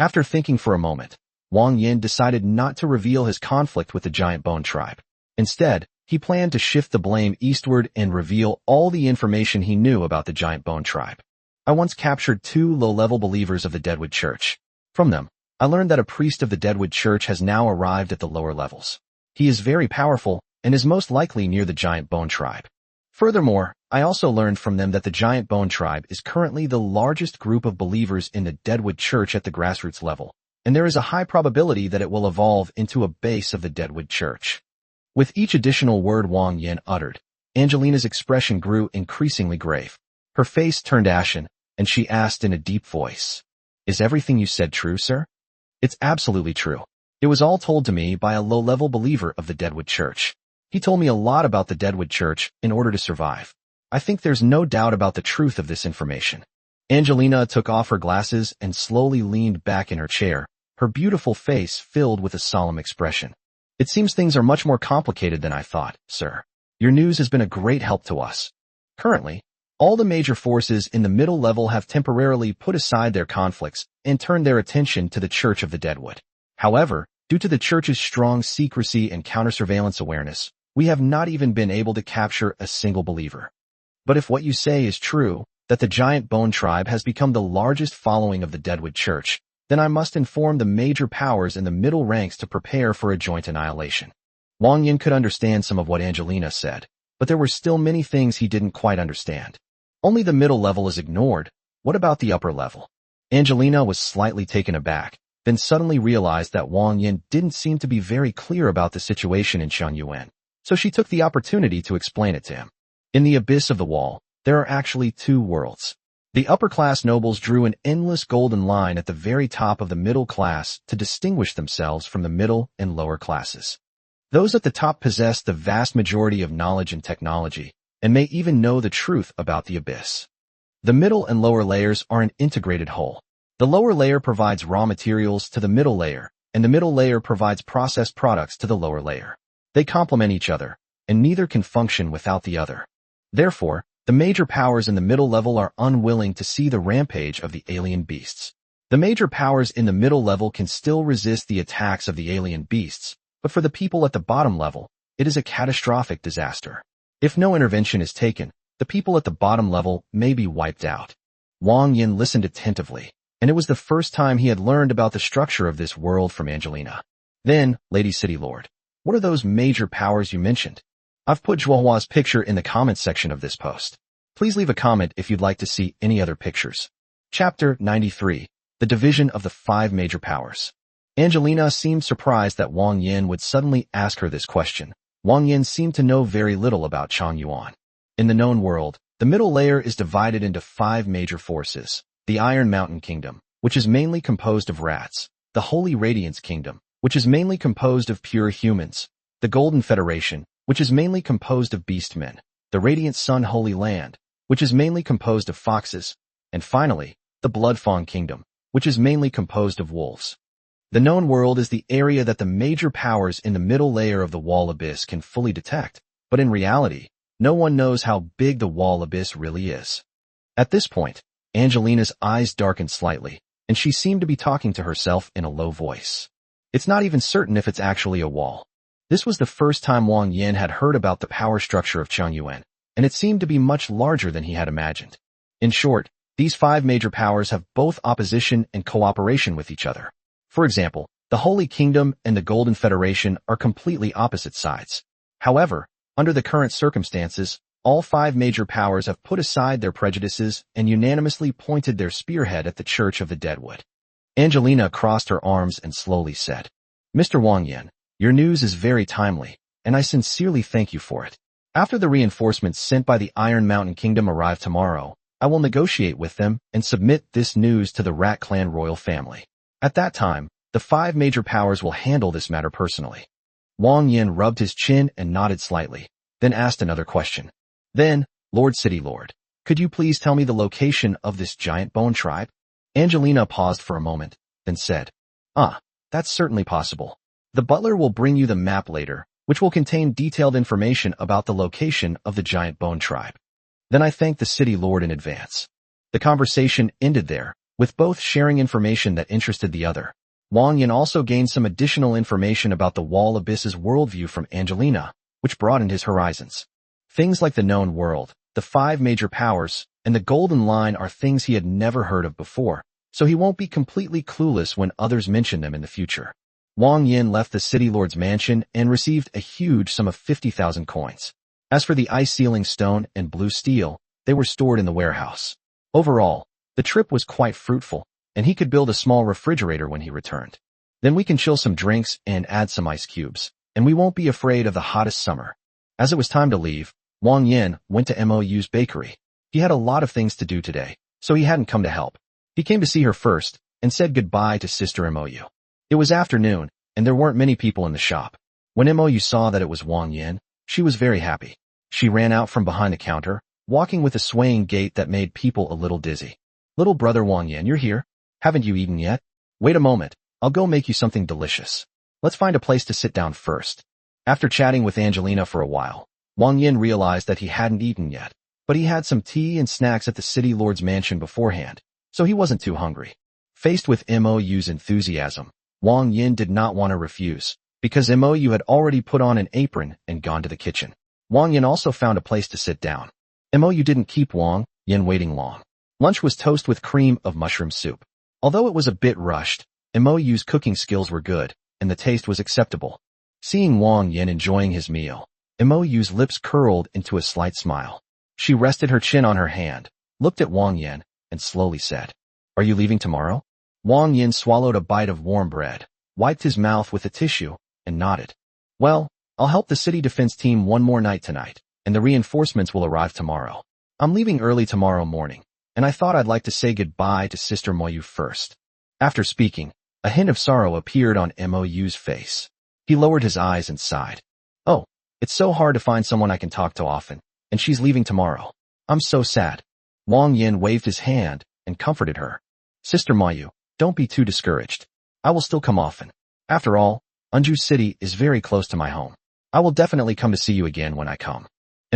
After thinking for a moment, Wang Yan decided not to reveal his conflict with the Giant Bone Tribe. Instead, he planned to shift the blame eastward and reveal all the information he knew about the Giant Bone Tribe. "I once captured 2 low-level believers of the Deadwood Church. From them, I learned that a priest of the Deadwood Church has now arrived at the lower levels. He is very powerful and is most likely near the Giant Bone Tribe. Furthermore, I also learned from them that the Giant Bone Tribe is currently the largest group of believers in the Deadwood Church at the grassroots level, and there is a high probability that it will evolve into a base of the Deadwood Church." With each additional word Wang Yan uttered, Angelina's expression grew increasingly grave. Her face turned ashen, and she asked in a deep voice, "Is everything you said true, sir?" "It's absolutely true. It was all told to me by a low-level believer of the Deadwood Church. He told me a lot about the Deadwood Church in order to survive. I think there's no doubt about the truth of this information." Angelina took off her glasses and slowly leaned back in her chair, her beautiful face filled with a solemn expression. "It seems things are much more complicated than I thought, sir. Your news has been a great help to us. Currently, all the major forces in the middle level have temporarily put aside their conflicts and turned their attention to the Church of the Deadwood. However, due to the Church's strong secrecy and counter-surveillance awareness, we have not even been able to capture a single believer. But if what you say is true, that the Giant Bone Tribe has become the largest following of the Deadwood Church, then I must inform the major powers in the middle ranks to prepare for a joint annihilation." Wang Yan could understand some of what Angelina said, but there were still many things he didn't quite understand. "Only the middle level is ignored. What about the upper level?" Angelina was slightly taken aback, then suddenly realized that Wang Yan didn't seem to be very clear about the situation in Shangyuan, so she took the opportunity to explain it to him. In the abyss of the wall, there are actually 2 worlds. The upper-class nobles drew an endless golden line at the very top of the middle class to distinguish themselves from the middle and lower classes. Those at the top possess the vast majority of knowledge and technology, and may even know the truth about the abyss. The middle and lower layers are an integrated whole. The lower layer provides raw materials to the middle layer, and the middle layer provides processed products to the lower layer. They complement each other, and neither can function without the other. Therefore, the major powers in the middle level are unwilling to see the rampage of the alien beasts. The major powers in the middle level can still resist the attacks of the alien beasts, but for the people at the bottom level, It is a catastrophic disaster. If no intervention is taken, the people at the bottom level may be wiped out. Wang Yan listened attentively, and it was the first time he had learned about the structure of this world from Angelina. Then, Lady City Lord, what are those major powers you mentioned? I've put Zhuohua's picture in the comments section of this post. Please leave a comment if you'd like to see any other pictures. Chapter 93. The Division of the 5 Major Powers. Angelina seemed surprised that Wang Yan would suddenly ask her this question. Wang Yan seemed to know very little about Changyuan. In the known world, the middle layer is divided into 5 major forces. The Iron Mountain Kingdom, which is mainly composed of rats. The Holy Radiance Kingdom, which is mainly composed of pure humans. The Golden Federation, which is mainly composed of beastmen. The Radiant Sun Holy Land, which is mainly composed of foxes. And finally, the Blood Fawn Kingdom, which is mainly composed of wolves. The known world is the area that the major powers in the middle layer of the wall abyss can fully detect, but in reality, no one knows how big the wall abyss really is. At this point, Angelina's eyes darkened slightly, and she seemed to be talking to herself in a low voice. It's not even certain if it's actually a wall. This was the first time Wang Yan had heard about the power structure of Changyuan, and it seemed to be much larger than he had imagined. In short, these 5 major powers have both opposition and cooperation with each other. For example, the Holy Kingdom and the Golden Federation are completely opposite sides. However, under the current circumstances, all 5 major powers have put aside their prejudices and unanimously pointed their spearhead at the Church of the Deadwood. Angelina crossed her arms and slowly said, Mr. Wang Yan, your news is very timely, and I sincerely thank you for it. After the reinforcements sent by the Iron Mountain Kingdom arrive tomorrow, I will negotiate with them and submit this news to the Rat Clan royal family. At that time, the 5 major powers will handle this matter personally. Wang Yan rubbed his chin and nodded slightly, then asked another question. Then, Lord City Lord, could you please tell me the location of this giant bone tribe? Angelina paused for a moment, then said, that's certainly possible. The butler will bring you the map later, which will contain detailed information about the location of the giant bone tribe. Then I thanked the City Lord in advance. The conversation ended there, with both sharing information that interested the other. Wang Yan also gained some additional information about the Wall Abyss's worldview from Angelina, which broadened his horizons. Things like the known world, the 5 major powers, and the Golden Line are things he had never heard of before, so he won't be completely clueless when others mention them in the future. Wang Yan left the City Lord's mansion and received a huge sum of 50,000 coins. As for the ice sealing stone and blue steel, they were stored in the warehouse. Overall, the trip was quite fruitful, and he could build a small refrigerator when he returned. Then we can chill some drinks and add some ice cubes, and we won't be afraid of the hottest summer. As it was time to leave, Wang Yan went to Mou's bakery. He had a lot of things to do today, so he hadn't come to help. He came to see her first, and said goodbye to Sister Mou. It was afternoon, and there weren't many people in the shop. When Mou saw that it was Wang Yan, she was very happy. She ran out from behind the counter, walking with a swaying gait that made people a little dizzy. Little brother Wang Yan, you're here? Haven't you eaten yet? Wait a moment, I'll go make you something delicious. Let's find a place to sit down first. After chatting with Angelina for a while, Wang Yan realized that he hadn't eaten yet, but he had some tea and snacks at the City Lord's mansion beforehand, so he wasn't too hungry. Faced with Mou's enthusiasm, Wang Yan did not want to refuse, because Mou had already put on an apron and gone to the kitchen. Wang Yan also found a place to sit down. Mou didn't keep Wang Yan waiting long. Lunch was toast with cream of mushroom soup. Although it was a bit rushed, Mou's cooking skills were good, and the taste was acceptable. Seeing Wang Yan enjoying his meal, Mou's lips curled into a slight smile. She rested her chin on her hand, looked at Wang Yan, and slowly said, Are you leaving tomorrow? Wang Yan swallowed a bite of warm bread, wiped his mouth with a tissue, and nodded. Well, I'll help the city defense team one more night tonight, and the reinforcements will arrive tomorrow. I'm leaving early tomorrow morning, and I thought I'd like to say goodbye to Sister Mou first. After speaking, a hint of sorrow appeared on Mou's face. He lowered his eyes and sighed. Oh, it's so hard to find someone I can talk to often, and she's leaving tomorrow. I'm so sad. Wang Yan waved his hand and comforted her. Sister Mou, don't be too discouraged. I will still come often. After all, Anju City is very close to my home. I will definitely come to see you again when I come.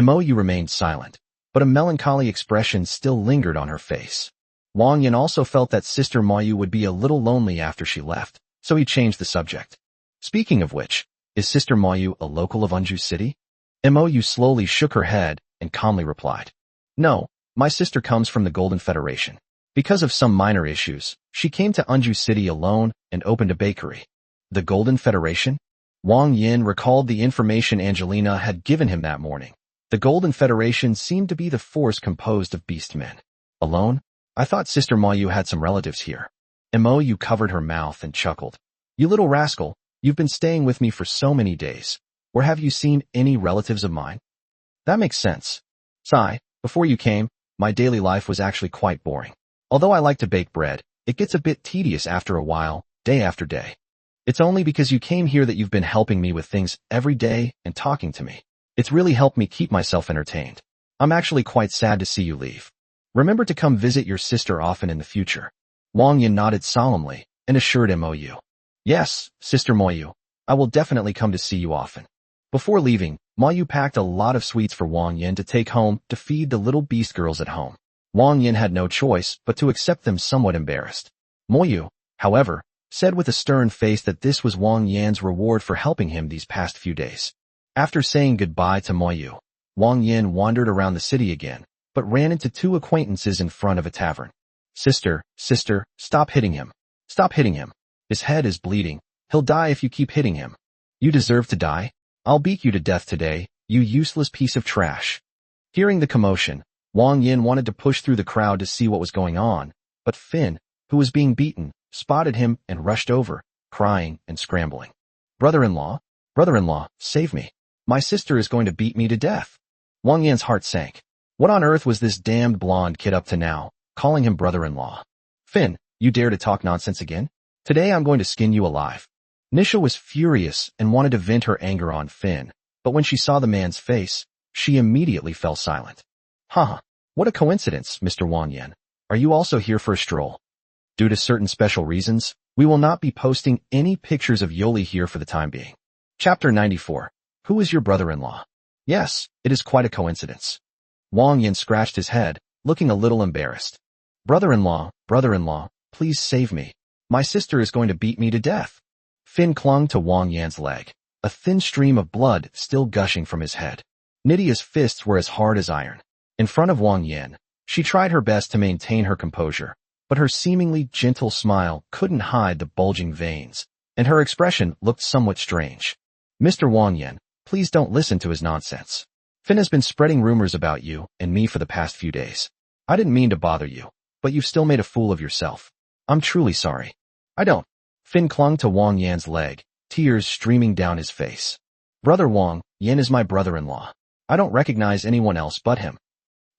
Mou remained silent, but a melancholy expression still lingered on her face. Wang Yan also felt that Sister Mou would be a little lonely after she left, so he changed the subject. Speaking of which, Is Sister Moyu a local of Unju City? Moyu slowly shook her head and calmly replied. No, my sister comes from the Golden Federation. Because of some minor issues, she came to Unju City alone and opened a bakery. The Golden Federation? Wang Yan recalled the information Angelina had given him that morning. The Golden Federation seemed to be the force composed of beastmen. Alone? I thought Sister Moyu had some relatives here. Moyu covered her mouth and chuckled. You little rascal, you've been staying with me for so many days. Or have you seen any relatives of mine? That makes sense. Sigh, before you came, my daily life was actually quite boring. Although I like to bake bread, it gets a bit tedious after a while, day after day. It's only because you came here that you've been helping me with things every day and talking to me. It's really helped me keep myself entertained. I'm actually quite sad to see you leave. Remember to come visit your sister often in the future. Wang Yan nodded solemnly and assured Moyu. Yes, Sister Moyu, I will definitely come to see you often. Before leaving, Moyu packed a lot of sweets for Wang Yan to take home to feed the little beast girls at home. Wang Yan had no choice but to accept them, somewhat embarrassed. Moyu, however, said with a stern face that this was Wang Yan's reward for helping him these past few days. After saying goodbye to Moyu, Wang Yan wandered around the city again, but ran into two acquaintances in front of a tavern. Sister, stop hitting him. Stop hitting him. His head is bleeding. He'll die if you keep hitting him. You deserve to die. I'll beat you to death today, you useless piece of trash. Hearing the commotion, Wang Yan wanted to push through the crowd to see what was going on, but Finn, who was being beaten, spotted him and rushed over, crying and scrambling. Brother-in-law, save me. My sister is going to beat me to death. Wang Yan's heart sank. What on earth was this damned blonde kid up to now, calling him brother-in-law? Finn, you dare to talk nonsense again? Today I'm going to skin you alive. Nisha was furious and wanted to vent her anger on Finn, but when she saw the man's face, she immediately fell silent. Haha, what a coincidence, Mr. Wang Yan. Are you also here for a stroll? Due to certain special reasons, we will not be posting any pictures of Yoli here for the time being. Chapter 94. Who is your brother-in-law? Yes, it is quite a coincidence. Wang Yan scratched his head, looking a little embarrassed. Brother-in-law, please save me. My sister is going to beat me to death. Finn clung to Wang Yan's leg, a thin stream of blood still gushing from his head. Nydia's fists were as hard as iron. In front of Wang Yan, she tried her best to maintain her composure, but her seemingly gentle smile couldn't hide the bulging veins, and her expression looked somewhat strange. Mr. Wang Yan, please don't listen to his nonsense. Finn has been spreading rumors about you and me for the past few days. I didn't mean to bother you, but you've still made a fool of yourself. I'm truly sorry. I don't. Finn clung to Wang Yan's leg, tears streaming down his face. Brother Wang Yan is my brother-in-law. I don't recognize anyone else but him.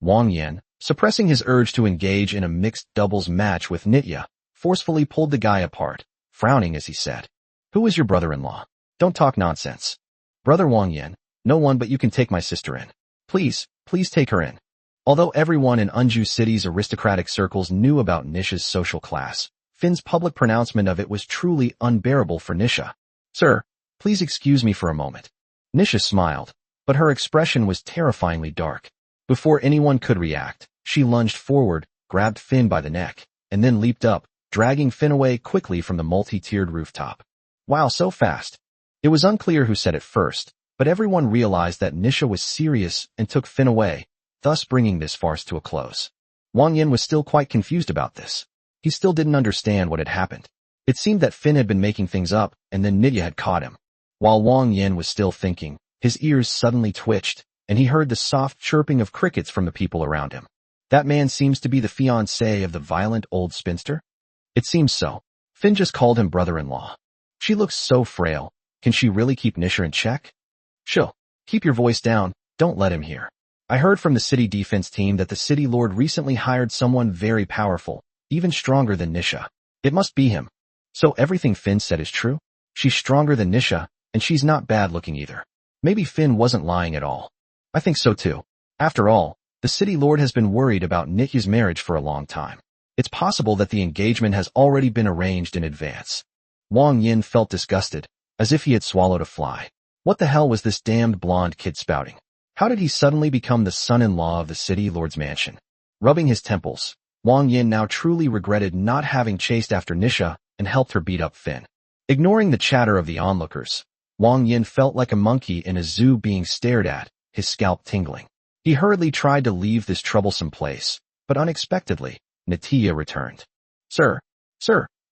Wang Yan, suppressing his urge to engage in a mixed doubles match with Nitya, forcefully pulled the guy apart, frowning as he said, Who is your brother-in-law? Don't talk nonsense. Brother Wang Yan, no one but you can take my sister in. Please take her in. Although everyone in Unju City's aristocratic circles knew about Nisha's social class, Finn's public pronouncement of it was truly unbearable for Nisha. Sir, please excuse me for a moment. Nisha smiled, but her expression was terrifyingly dark. Before anyone could react, she lunged forward, grabbed Finn by the neck, and then leaped up, dragging Finn away quickly from the multi-tiered rooftop. Wow, so fast. It was unclear who said it first, but everyone realized that Nisha was serious and took Finn away, thus bringing this farce to a close. Wang Yan was still quite confused about this. He still didn't understand what had happened. It seemed that Finn had been making things up, and then Nitya had caught him. While Wang Yan was still thinking, his ears suddenly twitched, and he heard the soft chirping of crickets from the people around him. That man seems to be the fiancé of the violent old spinster? It seems so. Finn just called him brother-in-law. She looks so frail. Can she really keep Nisha in check? Shoo, keep your voice down, don't let him hear. I heard from the city defense team that the city lord recently hired someone very powerful, even stronger than Nisha. It must be him. So everything Finn said is true? She's stronger than Nisha, and she's not bad looking either. Maybe Finn wasn't lying at all. I think so too. After all, the city lord has been worried about Nitya's marriage for a long time. It's possible that the engagement has already been arranged in advance. Wang Yan felt disgusted, as if he had swallowed a fly. What the hell was this damned blonde kid spouting? How did he suddenly become the son-in-law of the city lord's mansion? Rubbing his temples, Wang Yan now truly regretted not having chased after Nisha and helped her beat up Finn. Ignoring the chatter of the onlookers, Wang Yan felt like a monkey in a zoo being stared at, his scalp tingling. He hurriedly tried to leave this troublesome place, but unexpectedly, Nitiya returned. Sir,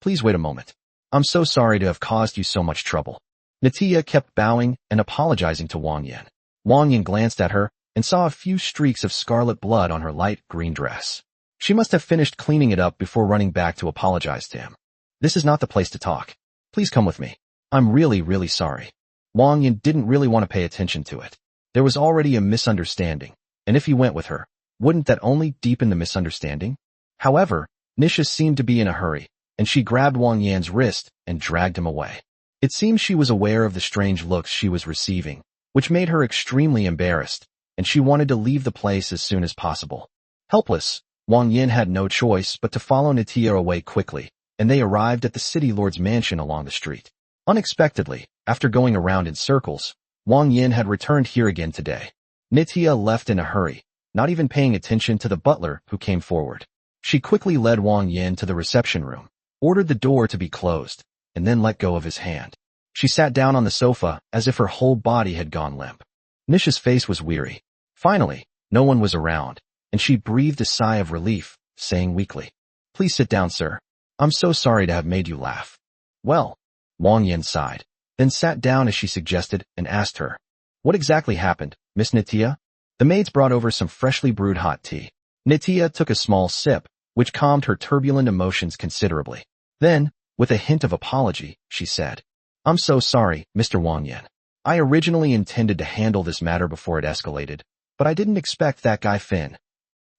please wait a moment. I'm so sorry to have caused you so much trouble. Nitiya kept bowing and apologizing to Wang Yan. Wang Yan glanced at her and saw a few streaks of scarlet blood on her light green dress. She must have finished cleaning it up before running back to apologize to him. This is not the place to talk. Please come with me. I'm really sorry. Wang Yan didn't really want to pay attention to it. There was already a misunderstanding, and if he went with her, wouldn't that only deepen the misunderstanding? However, Nisha seemed to be in a hurry, and she grabbed Wang Yan's wrist and dragged him away. It seemed she was aware of the strange looks she was receiving, which made her extremely embarrassed, and she wanted to leave the place as soon as possible. Helpless, Wang Yan had no choice but to follow Nitiya away quickly, and they arrived at the city lord's mansion along the street. Unexpectedly, after going around in circles, Wang Yan had returned here again today. Nitiya left in a hurry, not even paying attention to the butler who came forward. She quickly led Wang Yan to the reception room, ordered the door to be closed, and then let go of his hand. She sat down on the sofa as if her whole body had gone limp. Nisha's face was weary. Finally, no one was around, and she breathed a sigh of relief, saying weakly, "Please sit down, sir. I'm so sorry to have made you laugh." Well, Wang Yan sighed, then sat down as she suggested and asked her, "What exactly happened, Miss Nitiya?" The maids brought over some freshly brewed hot tea. Nitiya took a small sip, which calmed her turbulent emotions considerably. Then, with a hint of apology, she said, "I'm so sorry, Mr. Wang Yan. I originally intended to handle this matter before it escalated, but I didn't expect that guy Finn."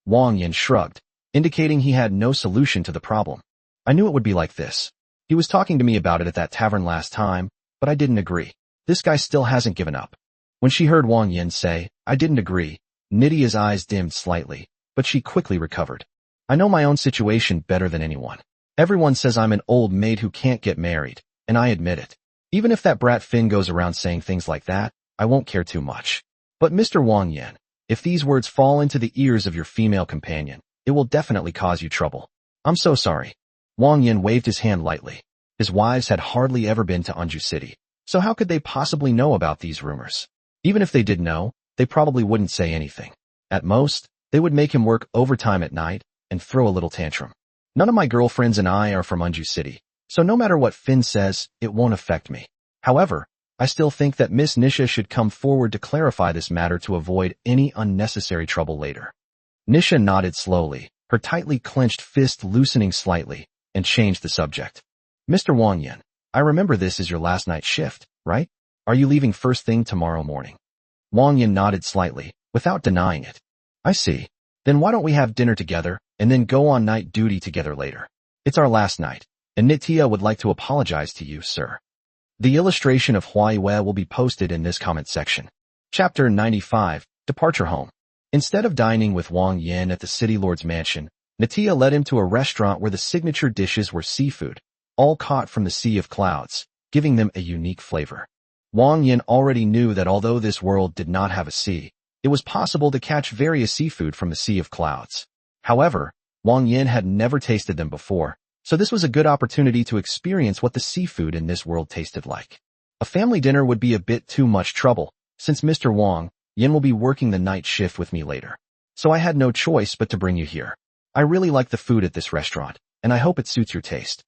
Wang Yan shrugged, indicating he had no solution to the problem. "I knew it would be like this. He was talking to me about it at that tavern last time, but I didn't agree. This guy still hasn't given up." When she heard Wang Yan say, "I didn't agree," Nitiya's eyes dimmed slightly, but she quickly recovered. "I know my own situation better than anyone. Everyone says I'm an old maid who can't get married, and I admit it. Even if that brat Finn goes around saying things like that, I won't care too much. But Mr. Wang Yan, if these words fall into the ears of your female companion, it will definitely cause you trouble. I'm so sorry." Wang Yan waved his hand lightly. His wives had hardly ever been to Anju City, so how could they possibly know about these rumors? Even if they did know, they probably wouldn't say anything. At most, they would make him work overtime at night and throw a little tantrum. "None of my girlfriends and I are from Anju City, so no matter what Finn says, it won't affect me. However, I still think that Miss Nisha should come forward to clarify this matter to avoid any unnecessary trouble later." Nisha nodded slowly, her tightly clenched fist loosening slightly, and changed the subject. "Mr. Wang Yan, I remember this is your last night shift, right? Are you leaving first thing tomorrow morning?" Wang Yan nodded slightly, without denying it. "I see. Then why don't we have dinner together, and then go on night duty together later? It's our last night, and Nitiya would like to apologize to you, sir." The illustration of Huaiyue will be posted in this comment section. Chapter 95, Departure Home. Instead of dining with Wang Yan at the city lord's mansion, Nitiya led him to a restaurant where the signature dishes were seafood, all caught from the Sea of Clouds, giving them a unique flavor. Wang Yan already knew that although this world did not have a sea, it was possible to catch various seafood from the Sea of Clouds. However, Wang Yan had never tasted them before, so this was a good opportunity to experience what the seafood in this world tasted like. A family dinner would be a bit too much trouble, since Mr. Wang Yan will be working the night shift with me later. So I had no choice but to bring you here. I really like the food at this restaurant, and I hope it suits your taste."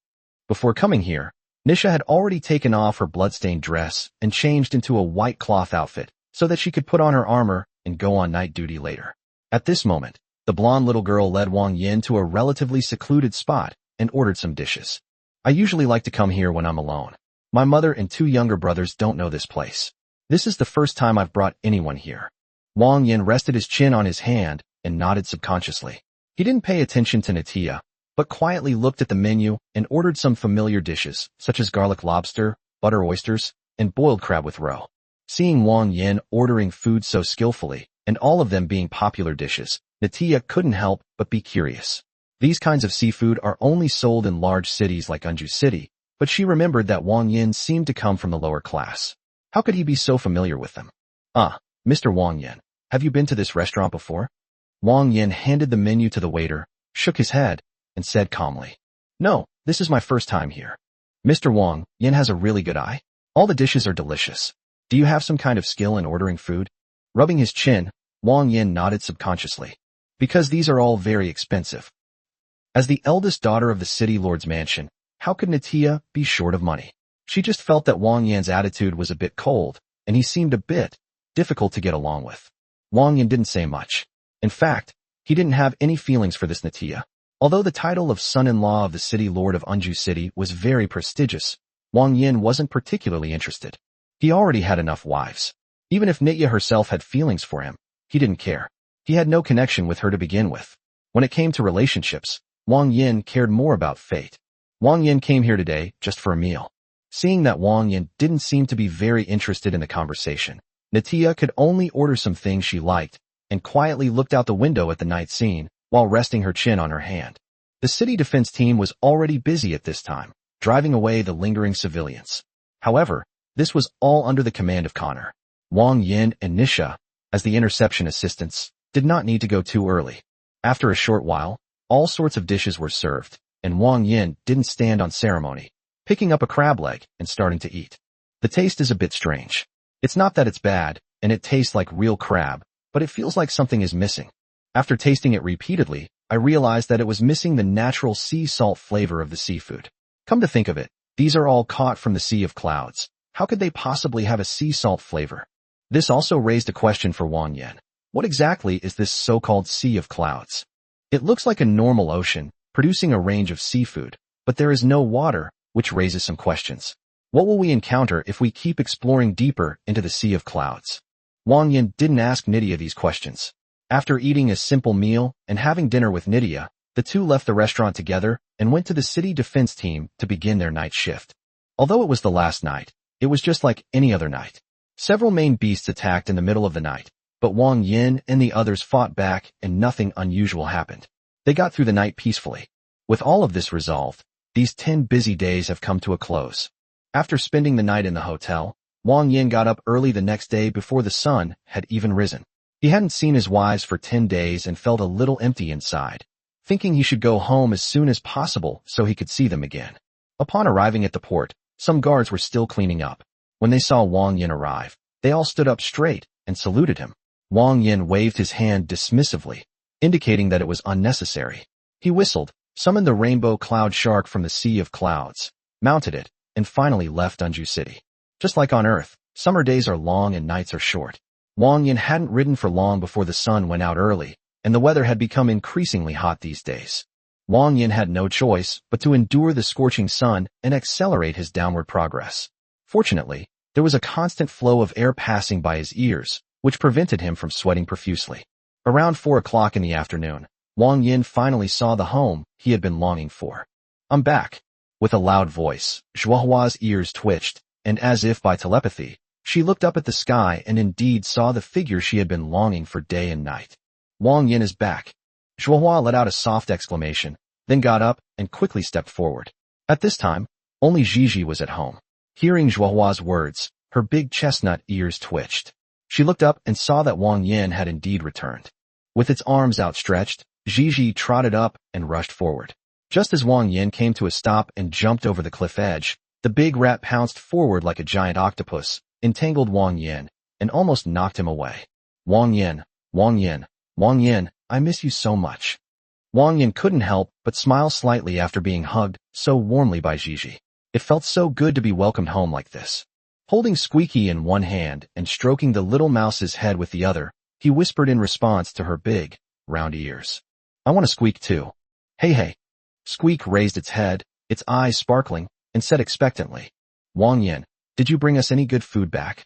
Before coming here, Nisha had already taken off her bloodstained dress and changed into a white cloth outfit so that she could put on her armor and go on night duty later. At this moment, the blonde little girl led Wang Yan to a relatively secluded spot and ordered some dishes. "I usually like to come here when I'm alone. My mother and 2 younger brothers don't know this place. This is the first time I've brought anyone here." Wang Yan rested his chin on his hand and nodded subconsciously. He didn't pay attention to Nitiya, but quietly looked at the menu and ordered some familiar dishes, such as garlic lobster, butter oysters, and boiled crab with roe. Seeing Wang Yan ordering food so skillfully, and all of them being popular dishes, Nitiya couldn't help but be curious. These kinds of seafood are only sold in large cities like Anju City, but she remembered that Wang Yan seemed to come from the lower class. How could he be so familiar with them? Mr. Wang Yan, have you been to this restaurant before?" Wang Yan handed the menu to the waiter, shook his head, and said calmly, "No, this is my first time here. Mr. Wang Yan has a really good eye. All the dishes are delicious. Do you have some kind of skill in ordering food? Rubbing his chin, Wang Yan nodded subconsciously. Because these are all very expensive. As the eldest daughter of the city lord's mansion, how could Natia be short of money? She just felt that Wang Yan's attitude was a bit cold, and he seemed a bit difficult to get along with. Wang Yan didn't say much. In fact, he didn't have any feelings for this Natia. Although the title of son-in-law of the city lord of Unju City was very prestigious, Wang Yan wasn't particularly interested. He already had enough wives. Even if Nitya herself had feelings for him, he didn't care. He had no connection with her to begin with. When it came to relationships, Wang Yan cared more about fate. Wang Yan came here today just for a meal. Seeing that Wang Yan didn't seem to be very interested in the conversation, Natia could only order some things she liked and quietly looked out the window at the night scene while resting her chin on her hand. The city defense team was already busy at this time, driving away the lingering civilians. However, this was all under the command of Connor. Wang Yan and Nisha, as the interception assistants, did not need to go too early. After a short while, all sorts of dishes were served, and Wang Yan didn't stand on ceremony, picking up a crab leg and starting to eat. The taste is a bit strange. It's not that it's bad, and it tastes like real crab, but it feels like something is missing. After tasting it repeatedly, I realized that it was missing the natural sea salt flavor of the seafood. Come to think of it, these are all caught from the Sea of Clouds. How could they possibly have a sea salt flavor? This also raised a question for Wang Yan. What exactly is this so-called Sea of Clouds? It looks like a normal ocean, producing a range of seafood, but there is no water, which raises some questions. What will we encounter if we keep exploring deeper into the Sea of Clouds? Wang Yan didn't ask Nydia these questions. After eating a simple meal and having dinner with Nydia, the two left the restaurant together and went to the city defense team to begin their night shift. Although it was the last night, it was just like any other night. Several main beasts attacked in the middle of the night, but Wang Yan and the others fought back and nothing unusual happened. They got through the night peacefully. With all of this resolved, these 10 busy days have come to a close. After spending the night in the hotel, Wang Yan got up early the next day before the sun had even risen. He hadn't seen his wives for 10 days and felt a little empty inside, thinking he should go home as soon as possible so he could see them again. Upon arriving at the port, some guards were still cleaning up. When they saw Wang Yan arrive, they all stood up straight and saluted him. Wang Yan waved his hand dismissively, indicating that it was unnecessary. He whistled, summoned the rainbow cloud shark from the Sea of Clouds, mounted it, and finally left Unju City. Just like on Earth, summer days are long and nights are short. Wang Yan hadn't ridden for long before the sun went out early, and the weather had become increasingly hot these days. Wang Yan had no choice but to endure the scorching sun and accelerate his downward progress. Fortunately, there was a constant flow of air passing by his ears, which prevented him from sweating profusely. Around 4 o'clock in the afternoon, Wang Yan finally saw the home he had been longing for. "I'm back." With a loud voice, Zhuohua's ears twitched, and as if by telepathy, she looked up at the sky and indeed saw the figure she had been longing for day and night. "Wang Yan is back." Zhuohua let out a soft exclamation, then got up and quickly stepped forward. At this time, only Gigi was at home. Hearing Zhuohua's words, her big chestnut ears twitched. She looked up and saw that Wang Yan had indeed returned. With its arms outstretched, Gigi trotted up and rushed forward. Just as Wang Yan came to a stop and jumped over the cliff edge, the big rat pounced forward like a giant octopus, entangled Wang Yan, and almost knocked him away. "Wang Yan, Wang Yan, Wang Yan, I miss you so much." Wang Yan couldn't help but smile slightly after being hugged so warmly by Gigi. It felt so good to be welcomed home like this. Holding Squeaky in one hand and stroking the little mouse's head with the other, he whispered in response to her big, round ears. "I want to squeak too." "Hey hey." Squeak raised its head, its eyes sparkling, and said expectantly, "Wang Yan, did you bring us any good food back?"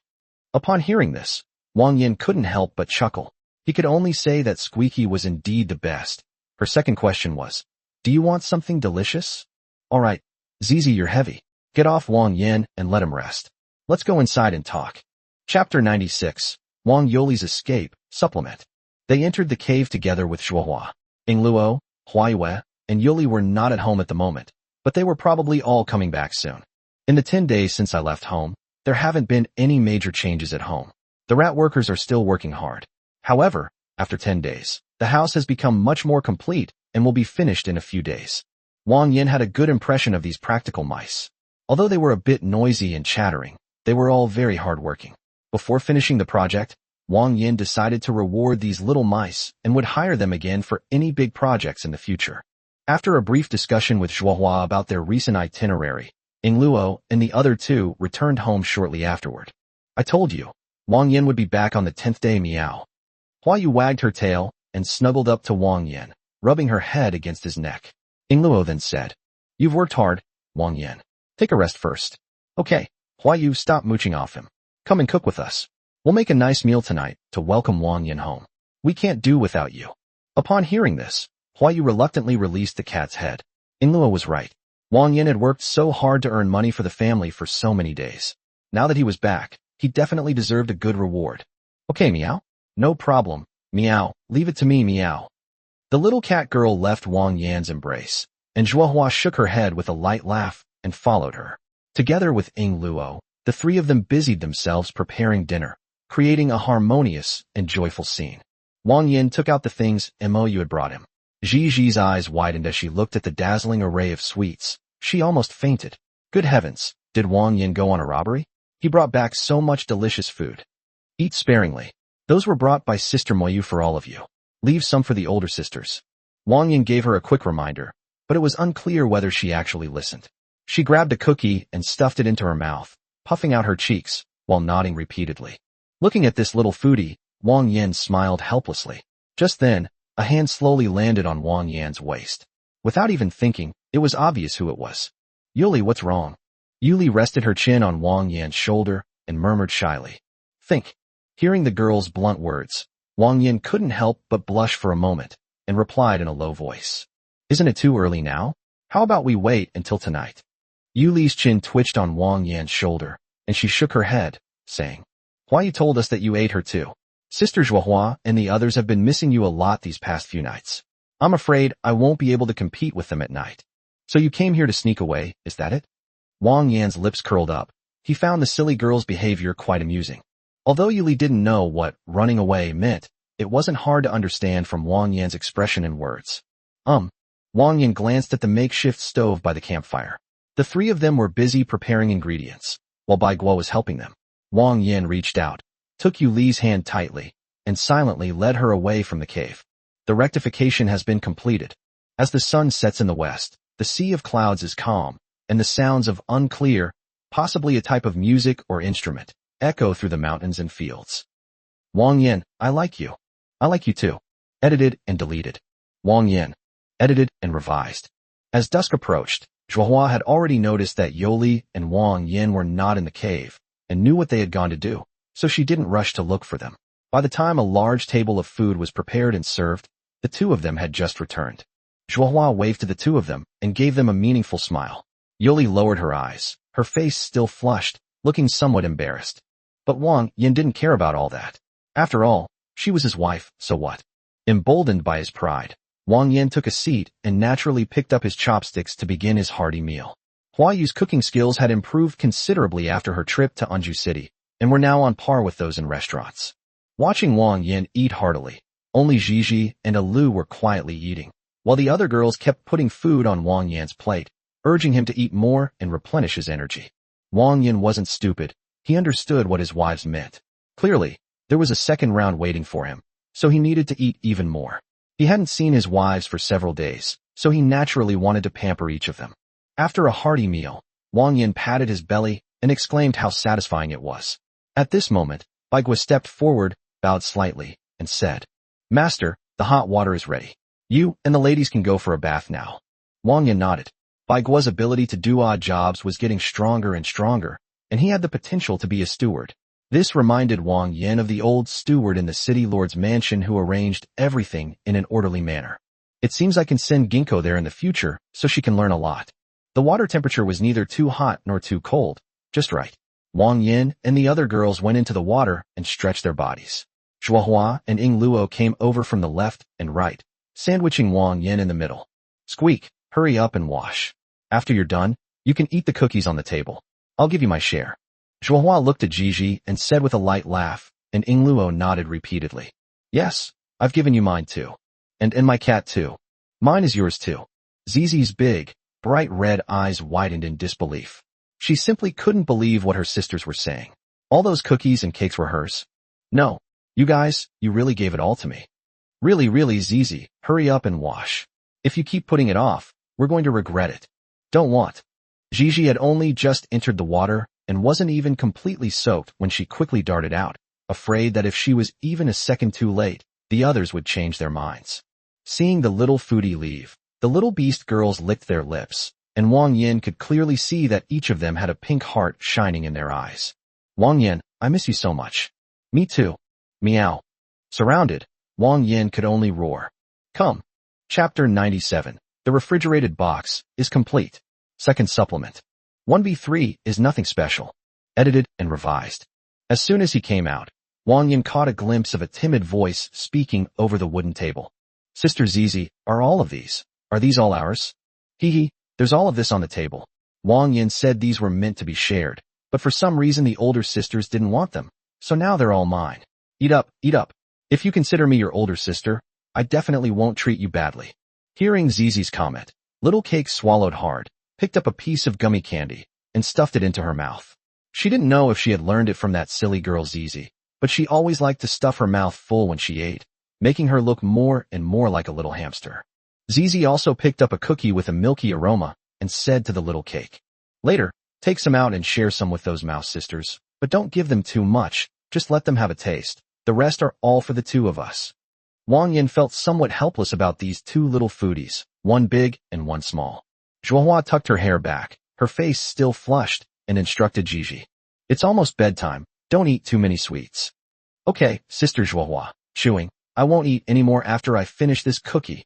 Upon hearing this, Wang Yan couldn't help but chuckle. He could only say that Squeaky was indeed the best. Her second question was, "Do you want something delicious?" "All right, Zizi, you're heavy. Get off Wang Yan and let him rest. Let's go inside and talk." Chapter 96, Wang Yoli's Escape, Supplement. They entered the cave together with Zhuohua. Ingluo, Huaiyue, and Yoli were not at home at the moment, but they were probably all coming back soon. In the 10 days since I left home, there haven't been any major changes at home. The rat workers are still working hard. However, after 10 days, the house has become much more complete and will be finished in a few days. Wang Yan had a good impression of these practical mice. Although they were a bit noisy and chattering, They were all very hardworking. Before finishing the project, Wang Yan decided to reward these little mice and would hire them again for any big projects in the future. After a brief discussion with Zhuohua about their recent itinerary, Luo and the other two returned home shortly afterward. I told you, Wang Yan would be back on the 10th day, meow. Hua Yu wagged her tail and snuggled up to Wang Yan, rubbing her head against his neck. Luo then said, You've worked hard, Wang Yan. Take a rest first. Okay, Hua Yu, stop mooching off him. Come and cook with us. We'll make a nice meal tonight to welcome Wang Yan home. We can't do without you. Upon hearing this, Hua Yu reluctantly released the cat's head. Luo was right. Wang Yan had worked so hard to earn money for the family for so many days. Now that he was back, he definitely deserved a good reward. Okay, meow. No problem, meow. Leave it to me, meow. The little cat girl left Wang Yan's embrace, and Zhuohua shook her head with a light laugh and followed her. Together with Luo, the three of them busied themselves preparing dinner, creating a harmonious and joyful scene. Wang Yan took out the things Mo had brought him. Gigi's eyes widened as she looked at the dazzling array of sweets. She almost fainted. Good heavens, did Wang Yan go on a robbery? He brought back so much delicious food. Eat sparingly. Those were brought by Sister Moyu for all of you. Leave some for the older sisters. Wang Yan gave her a quick reminder, but it was unclear whether she actually listened. She grabbed a cookie and stuffed it into her mouth, puffing out her cheeks, while nodding repeatedly. Looking at this little foodie, Wang Yan smiled helplessly. Just then, a hand slowly landed on Wang Yan's waist. Without even thinking, it was obvious who it was. Yuli, what's wrong? Yuli rested her chin on Wang Yan's shoulder and murmured shyly. Think. Hearing the girl's blunt words, Wang Yan couldn't help but blush for a moment, and replied in a low voice. Isn't it too early now? How about we wait until tonight? Yuli's chin twitched on Wang Yan's shoulder, and she shook her head, saying, Why you told us that you ate her too? Sister Zhuohua and the others have been missing you a lot these past few nights. I'm afraid I won't be able to compete with them at night. So you came here to sneak away, is that it? Wang Yan's lips curled up. He found the silly girl's behavior quite amusing. Although Yuli didn't know what running away meant, it wasn't hard to understand from Wang Yan's expression and words. Wang Yan glanced at the makeshift stove by the campfire. The three of them were busy preparing ingredients, while Bai Guo was helping them. Wang Yan reached out, took Yuli's hand tightly, and silently led her away from the cave. The rectification has been completed. As the sun sets in the west, the sea of clouds is calm, and the sounds of unclear, possibly a type of music or instrument, echo through the mountains and fields. Wang Yan, I like you. I like you too. Edited and deleted. Wang Yan. Edited and revised. As dusk approached, Zhuohua had already noticed that Yoli and Wang Yan were not in the cave, and knew what they had gone to do, so she didn't rush to look for them. By the time a large table of food was prepared and served, the two of them had just returned. Zhuohua waved to the two of them and gave them a meaningful smile. Yoli lowered her eyes, her face still flushed, looking somewhat embarrassed. But Wang Yan didn't care about all that. After all, she was his wife, so what? Emboldened by his pride, Wang Yan took a seat and naturally picked up his chopsticks to begin his hearty meal. Hua Yu's cooking skills had improved considerably after her trip to Anju City, and were now on par with those in restaurants. Watching Wang Yan eat heartily, only Gigi and Alu were quietly eating, while the other girls kept putting food on Wang Yan's plate, urging him to eat more and replenish his energy. Wang Yan wasn't stupid. He understood what his wives meant. Clearly, there was a second round waiting for him, so he needed to eat even more. He hadn't seen his wives for several days, so he naturally wanted to pamper each of them. After a hearty meal, Wang Yan patted his belly and exclaimed how satisfying it was. At this moment, Bai Guo stepped forward, bowed slightly, and said, Master, the hot water is ready. You and the ladies can go for a bath now. Wang Yan nodded. Bai Guo's ability to do odd jobs was getting stronger and stronger, and he had the potential to be a steward. This reminded Wang Yan of the old steward in the city lord's mansion who arranged everything in an orderly manner. It seems I can send Ginkgo there in the future so she can learn a lot. The water temperature was neither too hot nor too cold, just right. Wang Yan and the other girls went into the water and stretched their bodies. Zhuohua and Luo came over from the left and right, sandwiching Wang Yan in the middle. Squeak, hurry up and wash. After you're done, you can eat the cookies on the table. I'll give you my share. Zhuohua looked at Gigi and said with a light laugh, and Luo nodded repeatedly. Yes, I've given you mine too. And my cat too. Mine is yours too. Zizi's big, bright red eyes widened in disbelief. She simply couldn't believe what her sisters were saying. All those cookies and cakes were hers. No, you guys, you really gave it all to me. Really, really, Zizi, hurry up and wash. If you keep putting it off, we're going to regret it. Don't want. Gigi had only just entered the water and wasn't even completely soaked when she quickly darted out, afraid that if she was even a second too late, the others would change their minds. Seeing the little foodie leave, the little beast girls licked their lips, and Wang Yan could clearly see that each of them had a pink heart shining in their eyes. Wang Yan, I miss you so much. Me too. Meow. Surrounded, Wang Yan could only roar. Come. Chapter 97. The refrigerated box is complete. Second supplement. 1b3 is nothing special. Edited and revised. As soon as he came out, Wang Yan caught a glimpse of a timid voice speaking over the wooden table. Sister Zizi, are these all ours? Hee, there's all of this on the table. Wang Yan said these were meant to be shared, but for some reason the older sisters didn't want them, so now they're all mine. Eat up, eat up. If you consider me your older sister, I definitely won't treat you badly. Hearing Zizi's comment, Little Cake swallowed hard, picked up a piece of gummy candy, and stuffed it into her mouth. She didn't know if she had learned it from that silly girl Zizi, but she always liked to stuff her mouth full when she ate, making her look more and more like a little hamster. Zizi also picked up a cookie with a milky aroma and said to the Little Cake, Later, take some out and share some with those mouse sisters, but don't give them too much, just let them have a taste. The rest are all for the two of us. Wang Yan felt somewhat helpless about these two little foodies, one big and one small. Zhuohua tucked her hair back, her face still flushed, and instructed Gigi. It's almost bedtime, don't eat too many sweets. Okay, Sister Zhuohua, chewing, I won't eat any more after I finish this cookie.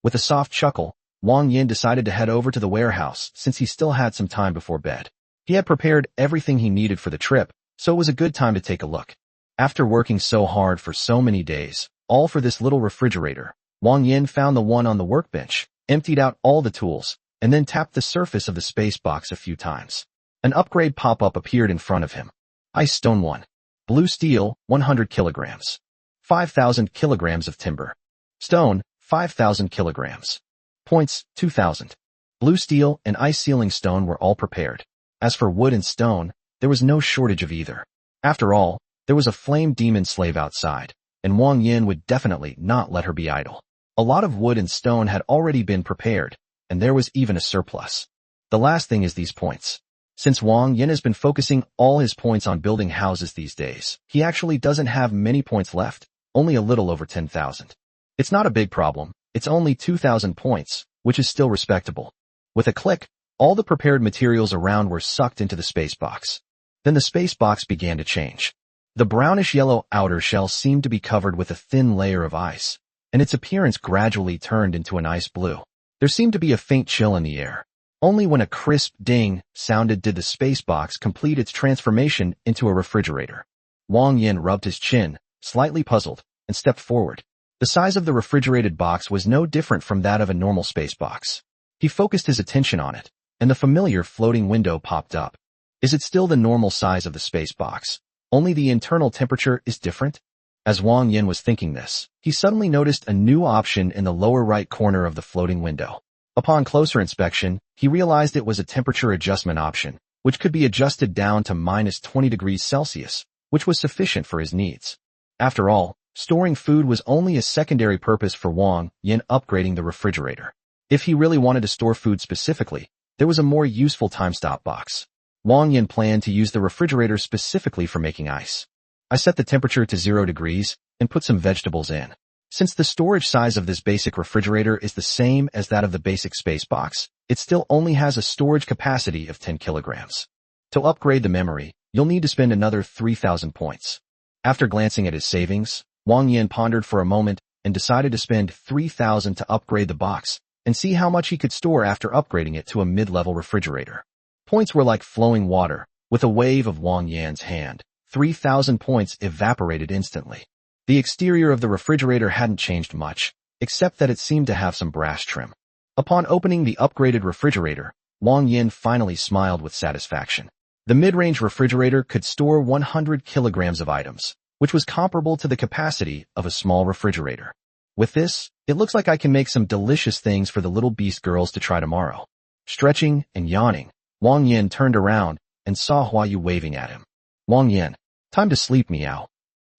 With a soft chuckle, Wang Yan decided to head over to the warehouse since he still had some time before bed. He had prepared everything he needed for the trip, so it was a good time to take a look. After working so hard for so many days, all for this little refrigerator, Wang Yan found the one on the workbench, emptied out all the tools, and then tapped the surface of the space box a few times. An upgrade pop-up appeared in front of him. Ice Stone 1. Blue Steel, 100 kilograms. 5,000 kilograms of timber. Stone, 5,000 kilograms. Points, 2,000. Blue Steel and Ice Sealing Stone were all prepared. As for wood and stone, there was no shortage of either. After all, there was a flame demon slave outside, and Wang Yan would definitely not let her be idle. A lot of wood and stone had already been prepared, and there was even a surplus. The last thing is these points. Since Wang Yan has been focusing all his points on building houses these days, he actually doesn't have many points left, only a little over 10,000. It's not a big problem, it's only 2,000 points, which is still respectable. With a click, all the prepared materials around were sucked into the space box. Then the space box began to change. The brownish-yellow outer shell seemed to be covered with a thin layer of ice, and its appearance gradually turned into an ice blue. There seemed to be a faint chill in the air. Only when a crisp ding sounded did the space box complete its transformation into a refrigerator. Wang Yan rubbed his chin, slightly puzzled, and stepped forward. The size of the refrigerated box was no different from that of a normal space box. He focused his attention on it, and the familiar floating window popped up. Is it still the normal size of the space box? Only the internal temperature is different? As Wang Yan was thinking this, he suddenly noticed a new option in the lower right corner of the floating window. Upon closer inspection, he realized it was a temperature adjustment option, which could be adjusted down to -20 degrees Celsius, which was sufficient for his needs. After all, storing food was only a secondary purpose for Wang Yan upgrading the refrigerator. If he really wanted to store food specifically, there was a more useful time-stop box. Wang Yan planned to use the refrigerator specifically for making ice. I set the temperature to 0 degrees and put some vegetables in. Since the storage size of this basic refrigerator is the same as that of the basic space box, it still only has a storage capacity of 10 kilograms. To upgrade the memory, you'll need to spend another 3,000 points. After glancing at his savings, Wang Yan pondered for a moment and decided to spend 3,000 to upgrade the box and see how much he could store after upgrading it to a mid-level refrigerator. Points were like flowing water. With a wave of Wang Yan's hand, 3,000 points evaporated instantly. The exterior of the refrigerator hadn't changed much, except that it seemed to have some brass trim. Upon opening the upgraded refrigerator, Wang Yan finally smiled with satisfaction. The mid-range refrigerator could store 100 kilograms of items, which was comparable to the capacity of a small refrigerator. With this, it looks like I can make some delicious things for the little beast girls to try tomorrow. Stretching and yawning, Wang Yan turned around and saw Hua Yu waving at him. Wang Yan, time to sleep, meow.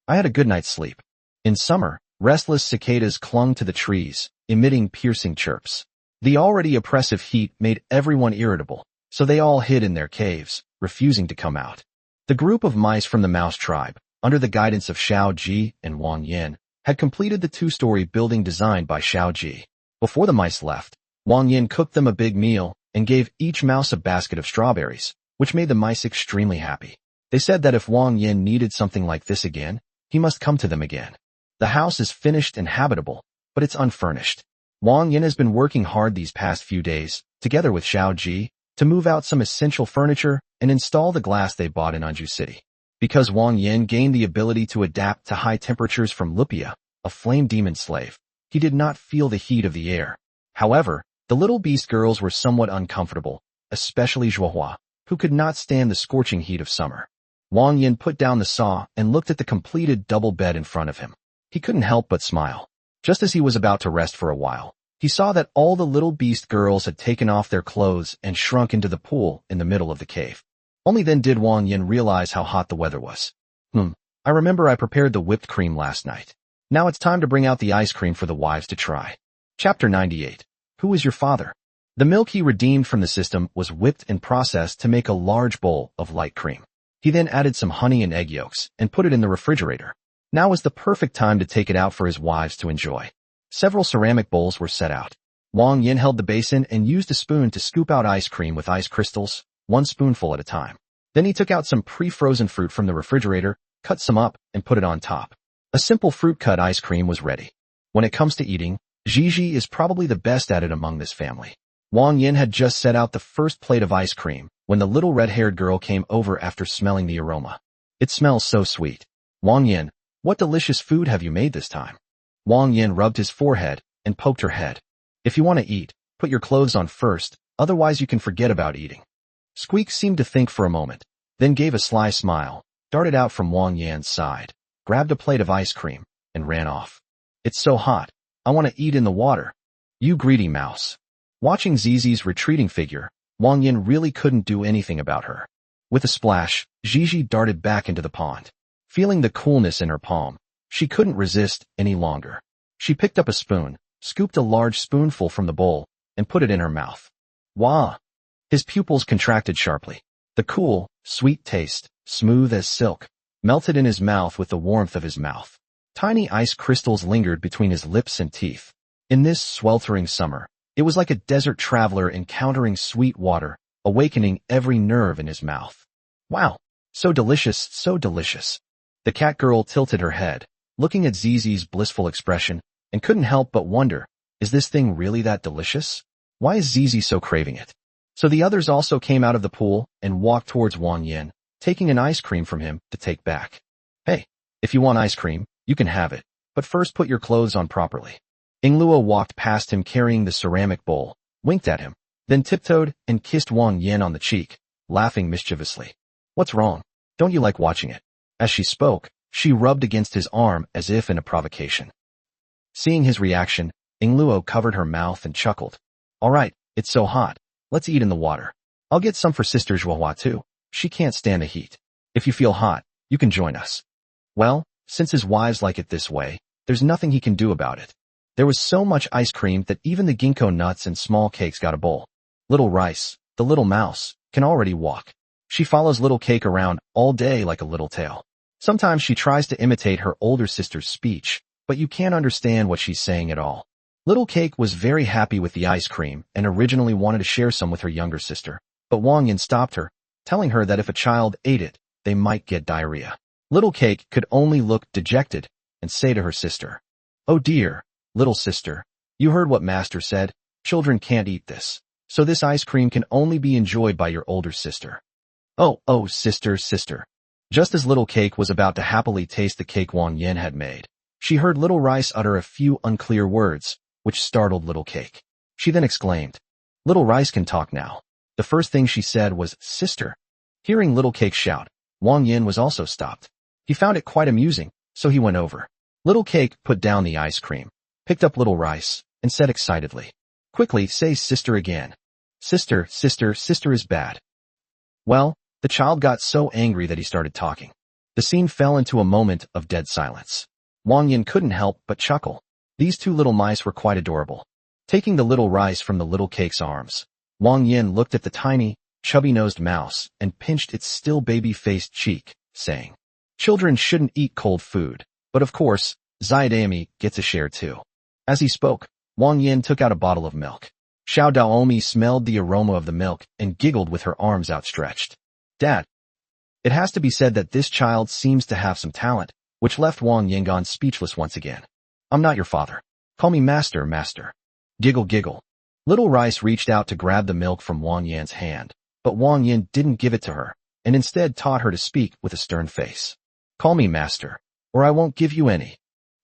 I had a good night's sleep. In summer, restless cicadas clung to the trees, emitting piercing chirps. The already oppressive heat made everyone irritable, so they all hid in their caves, refusing to come out. The group of mice from the mouse tribe, under the guidance of Xiao Ji and Wang Yan, had completed the two-story building designed by Xiao Ji. Before the mice left, Wang Yan cooked them a big meal and gave each mouse a basket of strawberries, which made the mice extremely happy. They said that if Wang Yan needed something like this again, he must come to them again. The house is finished and habitable, but it's unfurnished. Wang Yan has been working hard these past few days, together with Xiao Ji, to move out some essential furniture and install the glass they bought in Anju City. Because Wang Yan gained the ability to adapt to high temperatures from Lupia, a flame demon slave, he did not feel the heat of the air. However, the little beast girls were somewhat uncomfortable, especially Zhuohua, who could not stand the scorching heat of summer. Wang Yan put down the saw and looked at the completed double bed in front of him. He couldn't help but smile. Just as he was about to rest for a while, he saw that all the little beast girls had taken off their clothes and shrunk into the pool in the middle of the cave. Only then did Wang Yan realize how hot the weather was. I remember I prepared the whipped cream last night. Now it's time to bring out the ice cream for the wives to try. Chapter 98. Who is your father? The milk he redeemed from the system was whipped and processed to make a large bowl of light cream. He then added some honey and egg yolks and put it in the refrigerator. Now was the perfect time to take it out for his wives to enjoy. Several ceramic bowls were set out. Wang Yan held the basin and used a spoon to scoop out ice cream with ice crystals, one spoonful at a time. Then he took out some pre-frozen fruit from the refrigerator, cut some up, and put it on top. A simple fruit-cut ice cream was ready. When it comes to eating, Gigi is probably the best at it among this family. Wang Yan had just set out the first plate of ice cream when the little red-haired girl came over after smelling the aroma. It smells so sweet. Wang Yan, what delicious food have you made this time? Wang Yan rubbed his forehead and poked her head. If you want to eat, put your clothes on first, otherwise you can forget about eating. Squeak seemed to think for a moment, then gave a sly smile, darted out from Wang Yan's side, grabbed a plate of ice cream, and ran off. It's so hot. I want to eat in the water. You greedy mouse. Watching Zizi's retreating figure, Wang Yan really couldn't do anything about her. With a splash, Gigi darted back into the pond. Feeling the coolness in her palm, she couldn't resist any longer. She picked up a spoon, scooped a large spoonful from the bowl, and put it in her mouth. Wah! His pupils contracted sharply. The cool, sweet taste, smooth as silk, melted in his mouth with the warmth of his mouth. Tiny ice crystals lingered between his lips and teeth. In this sweltering summer, it was like a desert traveler encountering sweet water, awakening every nerve in his mouth. Wow! So delicious, so delicious. The cat girl tilted her head, looking at Zizi's blissful expression, and couldn't help but wonder, is this thing really that delicious? Why is Zizi so craving it? So the others also came out of the pool and walked towards Wang Yan, taking an ice cream from him to take back. Hey, if you want ice cream, you can have it, but first put your clothes on properly. Inglua walked past him carrying the ceramic bowl, winked at him, then tiptoed and kissed Wang Yan on the cheek, laughing mischievously. What's wrong? Don't you like watching it? As she spoke, she rubbed against his arm as if in a provocation. Seeing his reaction, Ingluo covered her mouth and chuckled. All right, it's so hot. Let's eat in the water. I'll get some for Sister Zhuohua too. She can't stand the heat. If you feel hot, you can join us. Well, since his wives like it this way, there's nothing he can do about it. There was so much ice cream that even the ginkgo nuts and small cakes got a bowl. Little Rice, the little mouse, can already walk. She follows Little Cake around all day like a little tail. Sometimes she tries to imitate her older sister's speech, but you can't understand what she's saying at all. Little Cake was very happy with the ice cream and originally wanted to share some with her younger sister, but Wang Yan stopped her, telling her that if a child ate it, they might get diarrhea. Little Cake could only look dejected and say to her sister, "Oh dear, little sister, you heard what Master said, children can't eat this, so this ice cream can only be enjoyed by your older sister." Oh, sister. Just as Little Cake was about to happily taste the cake Wang Yan had made, she heard Little Rice utter a few unclear words, which startled Little Cake. She then exclaimed, "Little Rice can talk now." The first thing she said was, "Sister." Hearing Little Cake shout, Wang Yan was also stopped. He found it quite amusing, so he went over. Little Cake put down the ice cream, picked up Little Rice, and said excitedly, "Quickly, say sister again." Sister is bad. Well, the child got so angry that he started talking. The scene fell into a moment of dead silence. Wang Yan couldn't help but chuckle. These two little mice were quite adorable. Taking the little rice from the little cake's arms, Wang Yan looked at the tiny, chubby-nosed mouse and pinched its still baby-faced cheek, saying, "Children shouldn't eat cold food, but of course, Xiaodami gets a share too." As he spoke, Wang Yan took out a bottle of milk. Xiao Daomi smelled the aroma of the milk and giggled with her arms outstretched. "Dad." It has to be said that this child seems to have some talent, which left Wang Yan speechless once again. "I'm not your father. Call me master, master." Giggle, giggle. Little Rice reached out to grab the milk from Wang Yan's hand, but Wang Yan didn't give it to her, and instead taught her to speak with a stern face. "Call me master, or I won't give you any."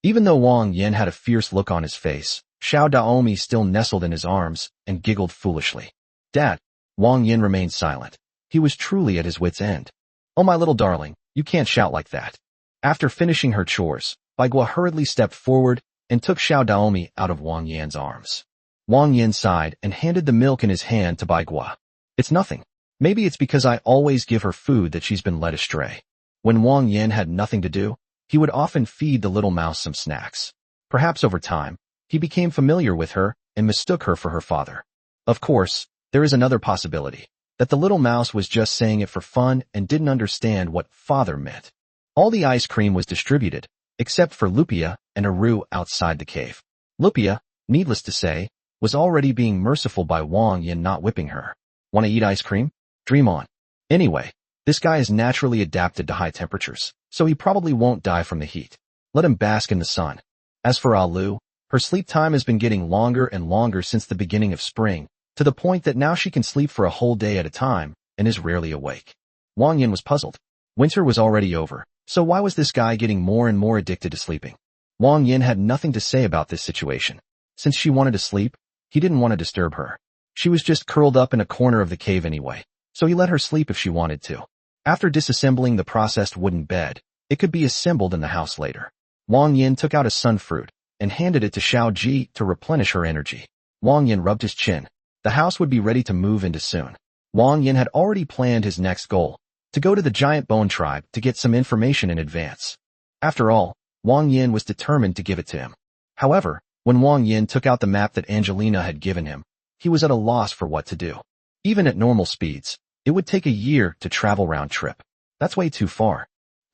Even though Wang Yan had a fierce look on his face, Xiao Daomi still nestled in his arms and giggled foolishly. "Dad." Wang Yan remained silent. He was truly at his wit's end. "Oh, my little darling, you can't shout like that." After finishing her chores, Bai Gua hurriedly stepped forward and took Xiao Daomi out of Wang Yan's arms. Wang Yan sighed and handed the milk in his hand to Bai Gua. "It's nothing. Maybe it's because I always give her food that she's been led astray." When Wang Yan had nothing to do, he would often feed the little mouse some snacks. Perhaps over time, he became familiar with her and mistook her for her father. Of course, there is another possibility, that the little mouse was just saying it for fun and didn't understand what father meant. All the ice cream was distributed, except for Lupia and Aru outside the cave. Lupia, needless to say, was already being merciful by Wang Yan not whipping her. "Want to eat ice cream? Dream on." Anyway, this guy is naturally adapted to high temperatures, so he probably won't die from the heat. Let him bask in the sun. As for Alu, her sleep time has been getting longer and longer since the beginning of spring, to the point that now she can sleep for a whole day at a time and is rarely awake. Wang Yan was puzzled. Winter was already over, so why was this guy getting more and more addicted to sleeping? Wang Yan had nothing to say about this situation. Since she wanted to sleep, he didn't want to disturb her. She was just curled up in a corner of the cave anyway, so he let her sleep if she wanted to. After disassembling the processed wooden bed, it could be assembled in the house later. Wang Yan took out a sunfruit and handed it to Xiao Ji to replenish her energy. Wang Yan rubbed his chin. The house would be ready to move into soon. Wang Yan had already planned his next goal, to go to the giant bone tribe to get some information in advance. After all, Wang Yan was determined to give it to him. However, when Wang Yan took out the map that Angelina had given him, he was at a loss for what to do. Even at normal speeds, it would take a year to travel round trip. That's way too far.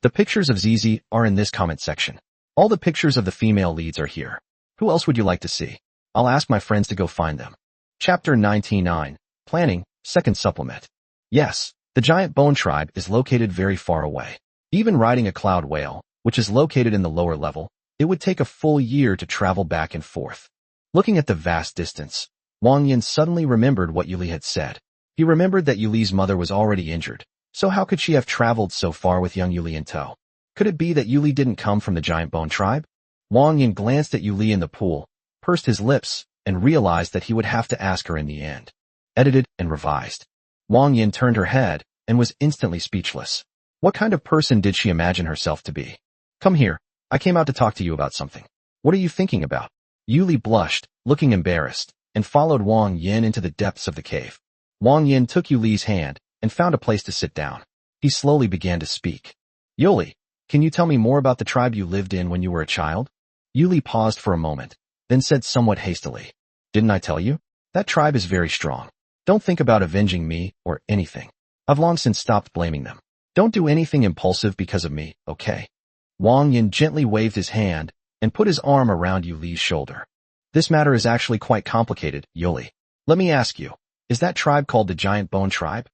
The pictures of Zizi are in this comment section. All the pictures of the female leads are here. Who else would you like to see? I'll ask my friends to go find them. Chapter 99, Planning, Second Supplement. Yes, the giant bone tribe is located very far away. Even riding a cloud whale, which is located in the lower level, it would take a full year to travel back and forth. Looking at the vast distance, Wang Yan suddenly remembered what Yuli had said. He remembered that Yuli's mother was already injured, so how could she have traveled so far with young Yuli in tow? Could it be that Yuli didn't come from the giant bone tribe? Wang Yan glanced at Yuli in the pool, pursed his lips, and realized that he would have to ask her in the end. Edited and revised. Wang Yan turned her head and was instantly speechless. What kind of person did she imagine herself to be? "Come here. I came out to talk to you about something." "What are you thinking about?" Yuli blushed, looking embarrassed, and followed Wang Yan into the depths of the cave. Wang Yan took Yuli's hand and found a place to sit down. He slowly began to speak. "Yuli, can you tell me more about the tribe you lived in when you were a child?" Yuli paused for a moment, then said somewhat hastily, "Didn't I tell you? That tribe is very strong. Don't think about avenging me or anything. I've long since stopped blaming them. Don't do anything impulsive because of me, okay?" Wang Yan gently waved his hand and put his arm around Yuli's shoulder. "This matter is actually quite complicated, Yuli. Let me ask you, is that tribe called the Giant Bone Tribe?"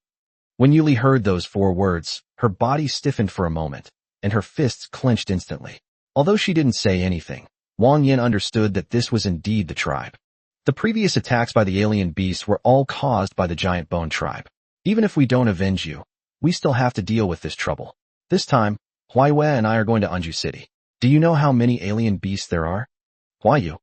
When Yuli heard those 4 words, her body stiffened for a moment, and her fists clenched instantly. Although she didn't say anything, Wang Yan understood that this was indeed the tribe. The previous attacks by the alien beasts were all caused by the Giant Bone Tribe. Even if we don't avenge you, we still have to deal with this trouble. This time, Huaiwe and I are going to Anju City. Do you know how many alien beasts there are? Huayu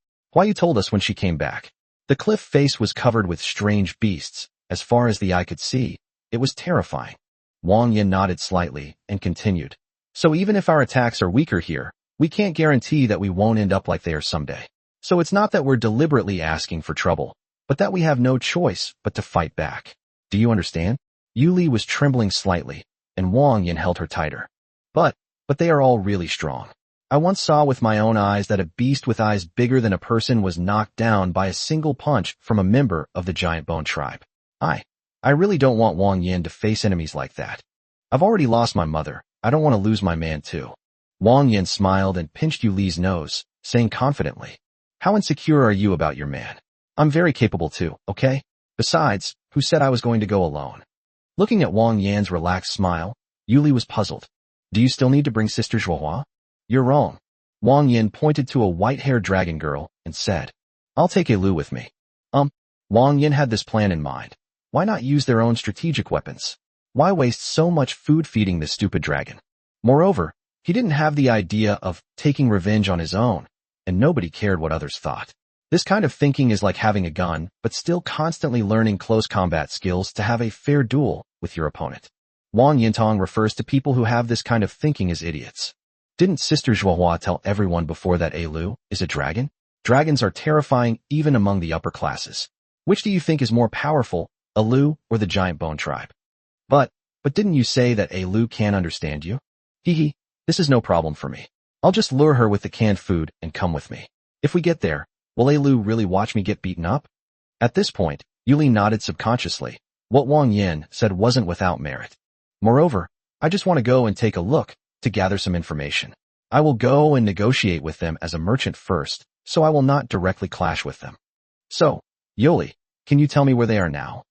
told us when she came back. The cliff face was covered with strange beasts. As far as the eye could see, it was terrifying. Wang Yan nodded slightly and continued. So even if our attacks are weaker here, we can't guarantee that we won't end up like they are someday. So it's not that we're deliberately asking for trouble, but that we have no choice but to fight back. Do you understand? Yuli was trembling slightly, and Wang Yan held her tighter. But they are all really strong. I once saw with my own eyes that a beast with eyes bigger than a person was knocked down by a single punch from a member of the giant bone tribe. I really don't want Wang Yan to face enemies like that. I've already lost my mother. I don't want to lose my man too. Wang Yan smiled and pinched Yuli's nose, saying confidently, "How insecure are you about your man? I'm very capable too, okay? Besides, who said I was going to go alone?" Looking at Wang Yan's relaxed smile, Yuli was puzzled. "Do you still need to bring Sister Zhuohua?" "You're wrong." Wang Yan pointed to a white-haired dragon girl and said, "I'll take Lu with me." Wang Yan had this plan in mind. Why not use their own strategic weapons? Why waste so much food feeding this stupid dragon? Moreover, he didn't have the idea of taking revenge on his own, and nobody cared what others thought. This kind of thinking is like having a gun, but still constantly learning close combat skills to have a fair duel with your opponent. Wang Yintong refers to people who have this kind of thinking as idiots. Didn't Sister Zhuohua tell everyone before that Lu is a dragon? Dragons are terrifying even among the upper classes. Which do you think is more powerful, Lu or the giant bone tribe? But didn't you say that Lu can't understand you? Hee, this is no problem for me. I'll just lure her with the canned food and come with me. If we get there, will Lu really watch me get beaten up? At this point, Yuli nodded subconsciously. What Wang Yan said wasn't without merit. Moreover, I just want to go and take a look to gather some information. I will go and negotiate with them as a merchant first, so I will not directly clash with them. So, Yuli, can you tell me where they are now?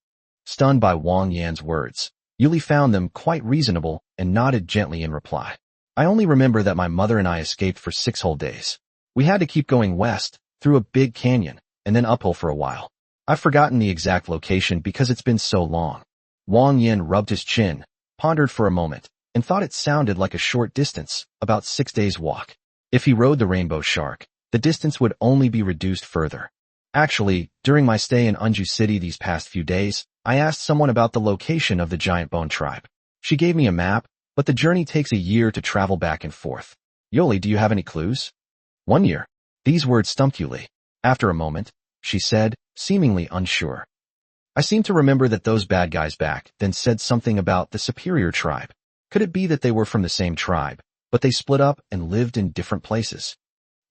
Stunned by Wang Yan's words, Yuli found them quite reasonable and nodded gently in reply. I only remember that my mother and I escaped for 6 whole days. We had to keep going west, through a big canyon, and then uphill for a while. I've forgotten the exact location because it's been so long. Wang Yan rubbed his chin, pondered for a moment, and thought it sounded like a short distance, about 6 days' walk. If he rode the Rainbow Shark, the distance would only be reduced further. Actually, during my stay in Unju City these past few days, I asked someone about the location of the giant bone tribe. She gave me a map, but the journey takes a year to travel back and forth. Yuli, do you have any clues? 1 year. These words stumped Yuli. After a moment, she said, seemingly unsure. I seem to remember that those bad guys back then said something about the superior tribe. Could it be that they were from the same tribe, but they split up and lived in different places?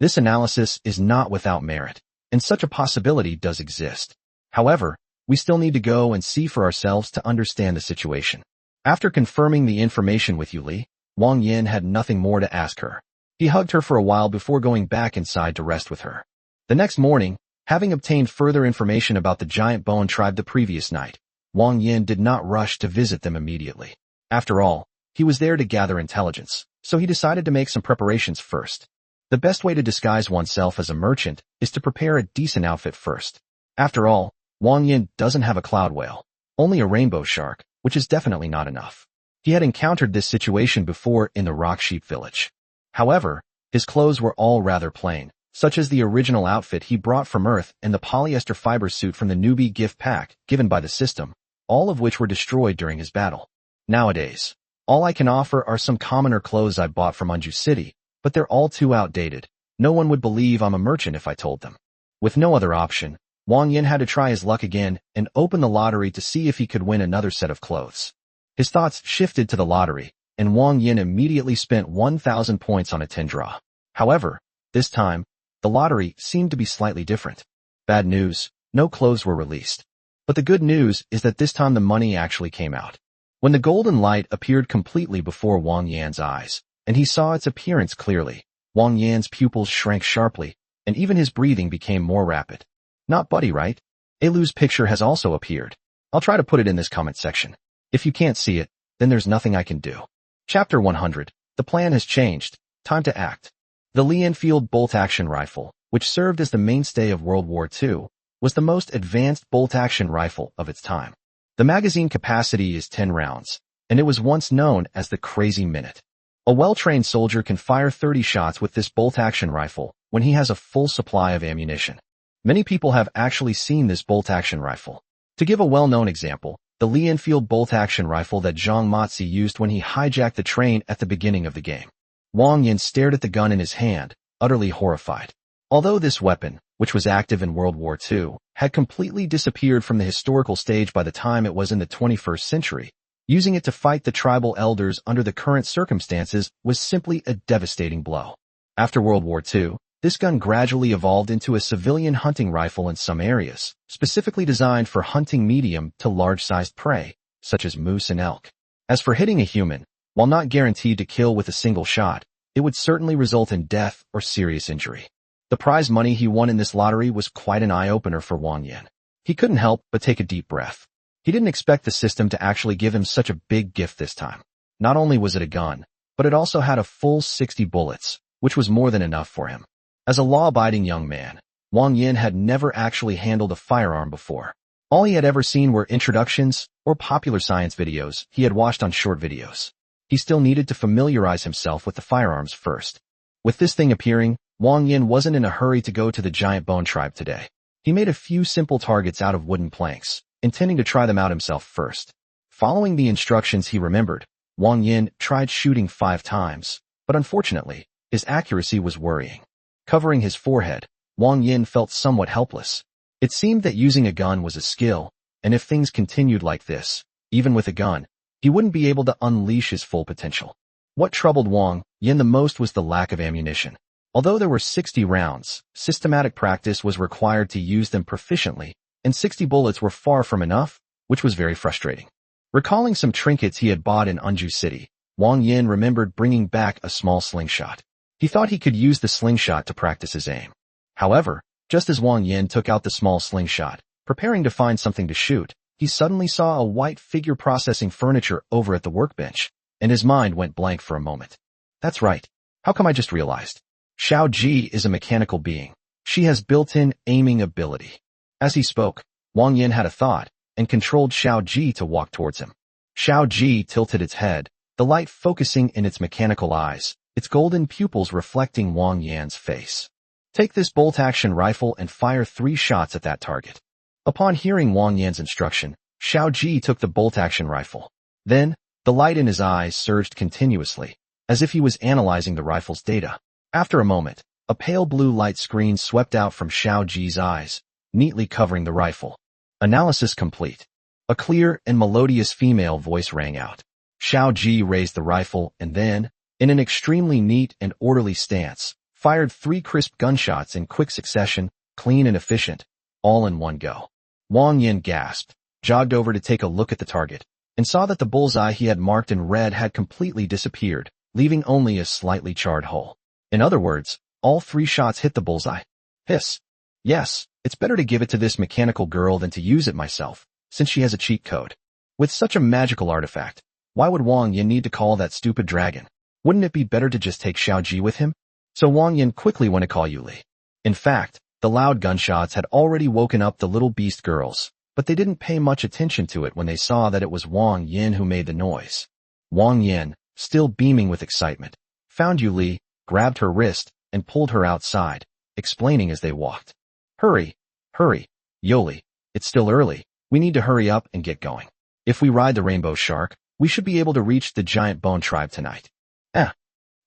This analysis is not without merit, and such a possibility does exist. However, we still need to go and see for ourselves to understand the situation. After confirming the information with Yuli, Wang Yan had nothing more to ask her. He hugged her for a while before going back inside to rest with her. The next morning, having obtained further information about the giant bone tribe the previous night, Wang Yan did not rush to visit them immediately. After all, he was there to gather intelligence, so he decided to make some preparations first. The best way to disguise oneself as a merchant is to prepare a decent outfit first. After all, Wang Yan doesn't have a cloud whale, only a rainbow shark, which is definitely not enough. He had encountered this situation before in the rock sheep village. However, his clothes were all rather plain, such as the original outfit he brought from Earth and the polyester fiber suit from the newbie gift pack given by the system, all of which were destroyed during his battle. Nowadays, all I can offer are some commoner clothes I bought from Unju City, but they're all too outdated. No one would believe I'm a merchant if I told them. With no other option, Wang Yan had to try his luck again and open the lottery to see if he could win another set of clothes. His thoughts shifted to the lottery, and Wang Yan immediately spent 1,000 points on a 10 draw. However, this time, the lottery seemed to be slightly different. Bad news, no clothes were released. But the good news is that this time the money actually came out. When the golden light appeared completely before Wang Yan's eyes, and he saw its appearance clearly, Wang Yan's pupils shrank sharply, and even his breathing became more rapid. Not Buddy, right? Lu's picture has also appeared. I'll try to put it in this comment section. If you can't see it, then there's nothing I can do. Chapter 100. The plan has changed. Time to act. The Lee-Enfield bolt-action rifle, which served as the mainstay of World War II, was the most advanced bolt-action rifle of its time. The magazine capacity is 10 rounds, and it was once known as the Crazy Minute. A well-trained soldier can fire 30 shots with this bolt-action rifle when he has a full supply of ammunition. Many people have actually seen this bolt-action rifle. To give a well-known example, the Lee-Enfield bolt-action rifle that Zhang Matzi used when he hijacked the train at the beginning of the game. Wang Yan stared at the gun in his hand, utterly horrified. Although this weapon, which was active in World War II, had completely disappeared from the historical stage by the time it was in the 21st century, Using it to fight the tribal elders under the current circumstances was simply a devastating blow. After World War II, this gun gradually evolved into a civilian hunting rifle in some areas, specifically designed for hunting medium to large-sized prey, such as moose and elk. As for hitting a human, while not guaranteed to kill with a single shot, it would certainly result in death or serious injury. The prize money he won in this lottery was quite an eye-opener for Wang Yan. He couldn't help but take a deep breath. He didn't expect the system to actually give him such a big gift this time. Not only was it a gun, but it also had a full 60 bullets, which was more than enough for him. As a law-abiding young man, Wang Yan had never actually handled a firearm before. All he had ever seen were introductions or popular science videos he had watched on short videos. He still needed to familiarize himself with the firearms first. With this thing appearing, Wang Yan wasn't in a hurry to go to the giant bone tribe today. He made a few simple targets out of wooden planks, intending to try them out himself first. Following the instructions he remembered, Wang Yan tried shooting 5 times, but unfortunately, his accuracy was worrying. Covering his forehead, Wang Yan felt somewhat helpless. It seemed that using a gun was a skill, and if things continued like this, even with a gun, he wouldn't be able to unleash his full potential. What troubled Wang Yan the most was the lack of ammunition. Although there were 60 rounds, systematic practice was required to use them proficiently, and 60 bullets were far from enough, which was very frustrating. Recalling some trinkets he had bought in Unju City, Wang Yan remembered bringing back a small slingshot. He thought he could use the slingshot to practice his aim. However, just as Wang Yan took out the small slingshot, preparing to find something to shoot, he suddenly saw a white figure processing furniture over at the workbench, and his mind went blank for a moment. That's right. How come I just realized? Xiao Ji is a mechanical being. She has built-in aiming ability. As he spoke, Wang Yan had a thought, and controlled Xiao Ji to walk towards him. Xiao Ji tilted its head, the light focusing in its mechanical eyes, its golden pupils reflecting Wang Yan's face. Take this bolt-action rifle and fire 3 shots at that target. Upon hearing Wang Yan's instruction, Xiao Ji took the bolt-action rifle. Then, the light in his eyes surged continuously, as if he was analyzing the rifle's data. After a moment, a pale blue light screen swept out from Xiao Ji's eyes, neatly covering the rifle. Analysis complete. A clear and melodious female voice rang out. Xiao Ji raised the rifle and then, in an extremely neat and orderly stance, fired 3 crisp gunshots in quick succession, clean and efficient, all in one go. Wang Yan gasped, jogged over to take a look at the target, and saw that the bullseye he had marked in red had completely disappeared, leaving only a slightly charred hole. In other words, all 3 shots hit the bullseye. Hiss. Yes, it's better to give it to this mechanical girl than to use it myself, since she has a cheat code. With such a magical artifact, why would Wang Yan need to call that stupid dragon? Wouldn't it be better to just take Xiao Ji with him? So Wang Yan quickly went to call Yuli. In fact, the loud gunshots had already woken up the little beast girls, but they didn't pay much attention to it when they saw that it was Wang Yan who made the noise. Wang Yan, still beaming with excitement, found Yuli, grabbed her wrist, and pulled her outside, explaining as they walked. Hurry, Yuli, it's still early, we need to hurry up and get going. If we ride the rainbow shark, we should be able to reach the giant bone tribe tonight.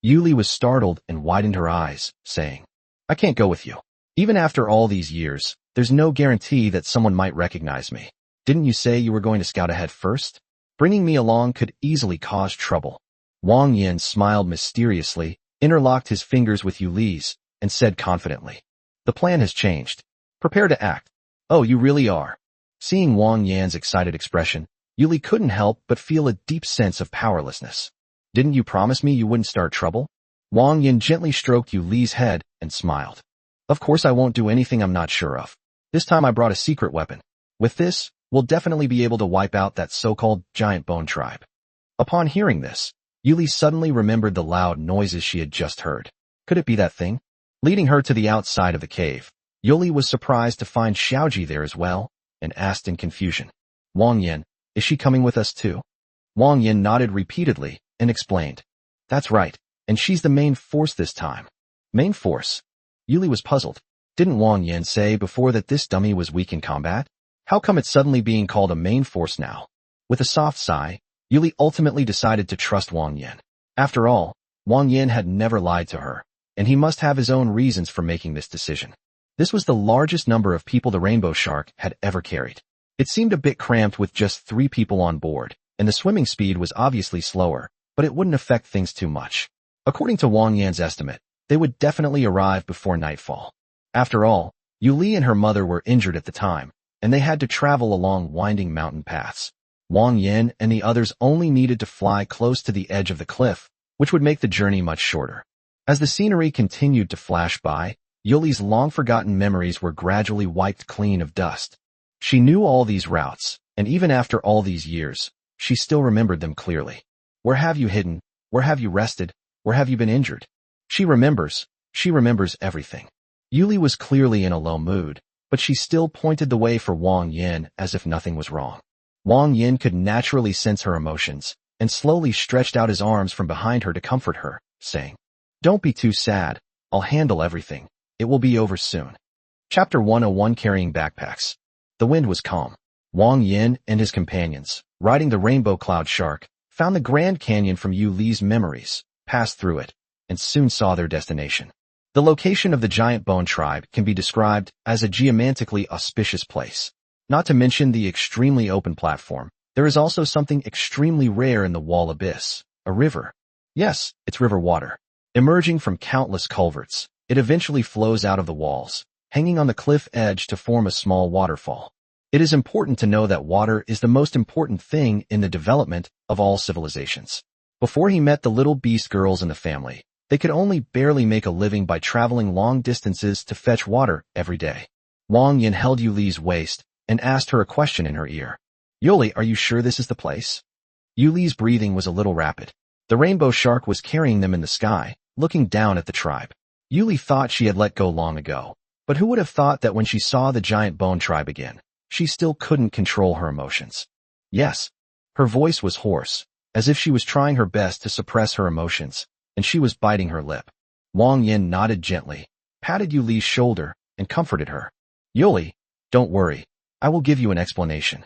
Yuli was startled and widened her eyes, saying, I can't go with you. Even after all these years, there's no guarantee that someone might recognize me. Didn't you say you were going to scout ahead first? Bringing me along could easily cause trouble. Wang Yan smiled mysteriously, interlocked his fingers with Yuli's, and said confidently, the plan has changed. Prepare to act. Oh, you really are. Seeing Wang Yan's excited expression, Yuli couldn't help but feel a deep sense of powerlessness. Didn't you promise me you wouldn't start trouble? Wang Yan gently stroked Yuli's head and smiled. Of course I won't do anything I'm not sure of. This time I brought a secret weapon. With this, we'll definitely be able to wipe out that so-called giant bone tribe. Upon hearing this, Yuli suddenly remembered the loud noises she had just heard. Could it be that thing? Leading her to the outside of the cave, Yuli was surprised to find Xiaoji there as well, and asked in confusion, Wang Yan, is she coming with us too? Wang Yan nodded repeatedly and explained, that's right, and she's the main force this time. Main force? Yuli was puzzled. Didn't Wang Yan say before that this dummy was weak in combat? How come it's suddenly being called a main force now? With a soft sigh, Yuli ultimately decided to trust Wang Yan. After all, Wang Yan had never lied to her, and he must have his own reasons for making this decision. This was the largest number of people the rainbow shark had ever carried. It seemed a bit cramped with just 3 people on board, and the swimming speed was obviously slower, but it wouldn't affect things too much. According to Wang Yan's estimate, they would definitely arrive before nightfall. After all, Yuli and her mother were injured at the time, and they had to travel along winding mountain paths. Wang Yan and the others only needed to fly close to the edge of the cliff, which would make the journey much shorter. As the scenery continued to flash by, Yuli's long-forgotten memories were gradually wiped clean of dust. She knew all these routes, and even after all these years, she still remembered them clearly. Where have you hidden? Where have you rested? Where have you been injured? She remembers everything. Yuli was clearly in a low mood, but she still pointed the way for Wang Yan as if nothing was wrong. Wang Yan could naturally sense her emotions, and slowly stretched out his arms from behind her to comfort her, saying, "Don't be too sad, I'll handle everything. It will be over soon." Chapter 101 Carrying Backpacks. The wind was calm. Wang Yan and his companions, riding the rainbow cloud shark, found the Grand Canyon from Yuli's memories, passed through it, and soon saw their destination. The location of the giant bone tribe can be described as a geomantically auspicious place. Not to mention the extremely open platform, there is also something extremely rare in the wall abyss, a river. Yes, it's river water. Emerging from countless culverts, it eventually flows out of the walls, hanging on the cliff edge to form a small waterfall. It is important to know that water is the most important thing in the development of all civilizations. Before he met the little beast girls in the family, they could only barely make a living by traveling long distances to fetch water every day. Wang Yan held Yuli's waist and asked her a question in her ear. "Yuli, are you sure this is the place?" Yuli's breathing was a little rapid. The rainbow shark was carrying them in the sky, looking down at the tribe. Yuli thought she had let go long ago, but who would have thought that when she saw the giant bone tribe again, she still couldn't control her emotions. Yes. Her voice was hoarse, as if she was trying her best to suppress her emotions, and she was biting her lip. Wang Yan nodded gently, patted Yuli's shoulder, and comforted her. "Yuli, don't worry. I will give you an explanation."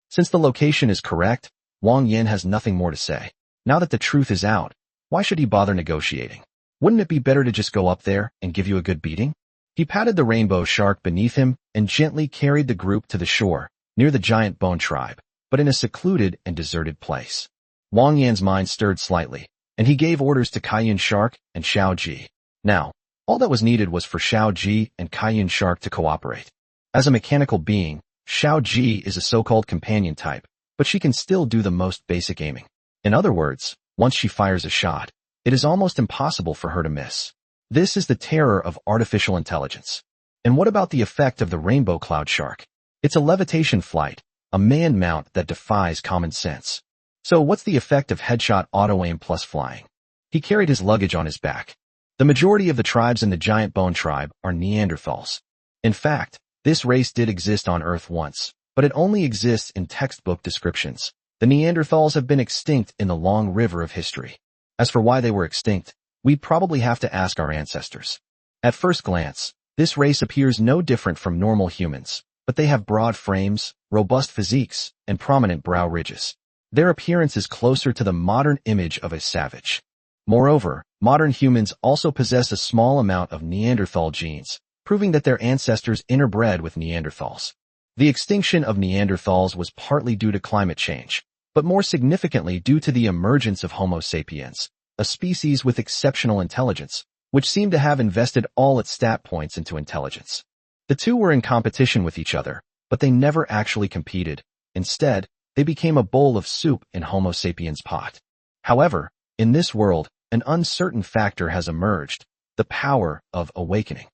Since the location is correct, Wang Yan has nothing more to say. Now that the truth is out, why should he bother negotiating? Wouldn't it be better to just go up there and give you a good beating? He patted the rainbow shark beneath him and gently carried the group to the shore, near the giant bone tribe, but in a secluded and deserted place. Wang Yan's mind stirred slightly, and he gave orders to Kaiyun Shark and Xiao Ji. Now, all that was needed was for Xiao Ji and Kaiyun Shark to cooperate. As a mechanical being, Xiao Ji is a so-called companion type, but she can still do the most basic aiming. In other words, once she fires a shot, it is almost impossible for her to miss. This is the terror of artificial intelligence. And what about the effect of the rainbow cloud shark? It's a levitation flight, a manned mount that defies common sense. So what's the effect of headshot auto-aim plus flying? He carried his luggage on his back. The majority of the tribes in the giant bone tribe are Neanderthals. In fact, this race did exist on Earth once, but it only exists in textbook descriptions. The Neanderthals have been extinct in the long river of history. As for why they were extinct, we'd probably have to ask our ancestors. At first glance, this race appears no different from normal humans, but they have broad frames, robust physiques, and prominent brow ridges. Their appearance is closer to the modern image of a savage. Moreover, modern humans also possess a small amount of Neanderthal genes, proving that their ancestors interbred with Neanderthals. The extinction of Neanderthals was partly due to climate change, but more significantly due to the emergence of Homo sapiens, a species with exceptional intelligence, which seemed to have invested all its stat points into intelligence. The two were in competition with each other, but they never actually competed. Instead, they became a bowl of soup in Homo sapiens' pot. However, in this world, an uncertain factor has emerged, the power of awakening.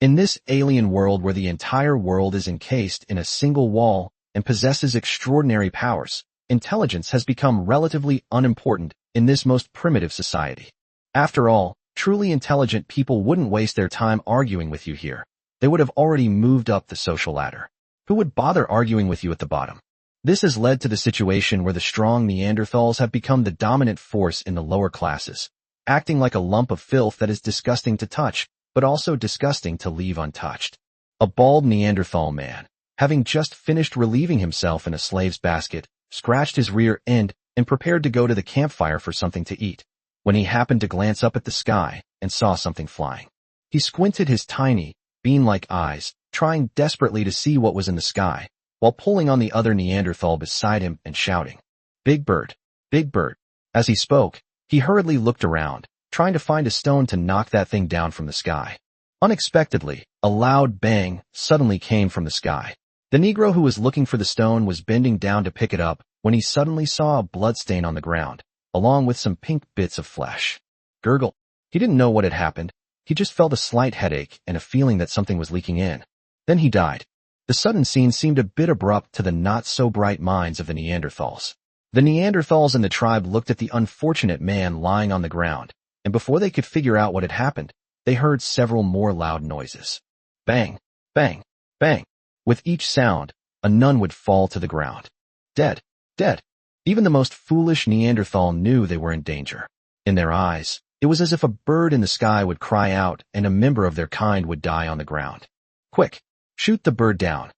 In this alien world where the entire world is encased in a single wall and possesses extraordinary powers, intelligence has become relatively unimportant in this most primitive society. After all, truly intelligent people wouldn't waste their time arguing with you here. They would have already moved up the social ladder. Who would bother arguing with you at the bottom? This has led to the situation where the strong Neanderthals have become the dominant force in the lower classes, acting like a lump of filth that is disgusting to touch, but also disgusting to leave untouched. A bald Neanderthal man, having just finished relieving himself in a slave's basket, scratched his rear end and prepared to go to the campfire for something to eat, when he happened to glance up at the sky and saw something flying. He squinted his tiny, bean-like eyes, trying desperately to see what was in the sky, while pulling on the other Neanderthal beside him and shouting, Big bird, big bird. As he spoke, he hurriedly looked around, trying to find a stone to knock that thing down from the sky. Unexpectedly, a loud bang suddenly came from the sky. The Negro who was looking for the stone was bending down to pick it up when he suddenly saw a bloodstain on the ground, along with some pink bits of flesh. Gurgle. He didn't know what had happened. He just felt a slight headache and a feeling that something was leaking in. Then he died. The sudden scene seemed a bit abrupt to the not-so-bright minds of the Neanderthals. The Neanderthals in the tribe looked at the unfortunate man lying on the ground, and before they could figure out what had happened, they heard several more loud noises. Bang, bang, bang. With each sound, a nun would fall to the ground. Dead, dead. Even the most foolish Neanderthal knew they were in danger. In their eyes, it was as if a bird in the sky would cry out and a member of their kind would die on the ground. Quick, shoot the bird down.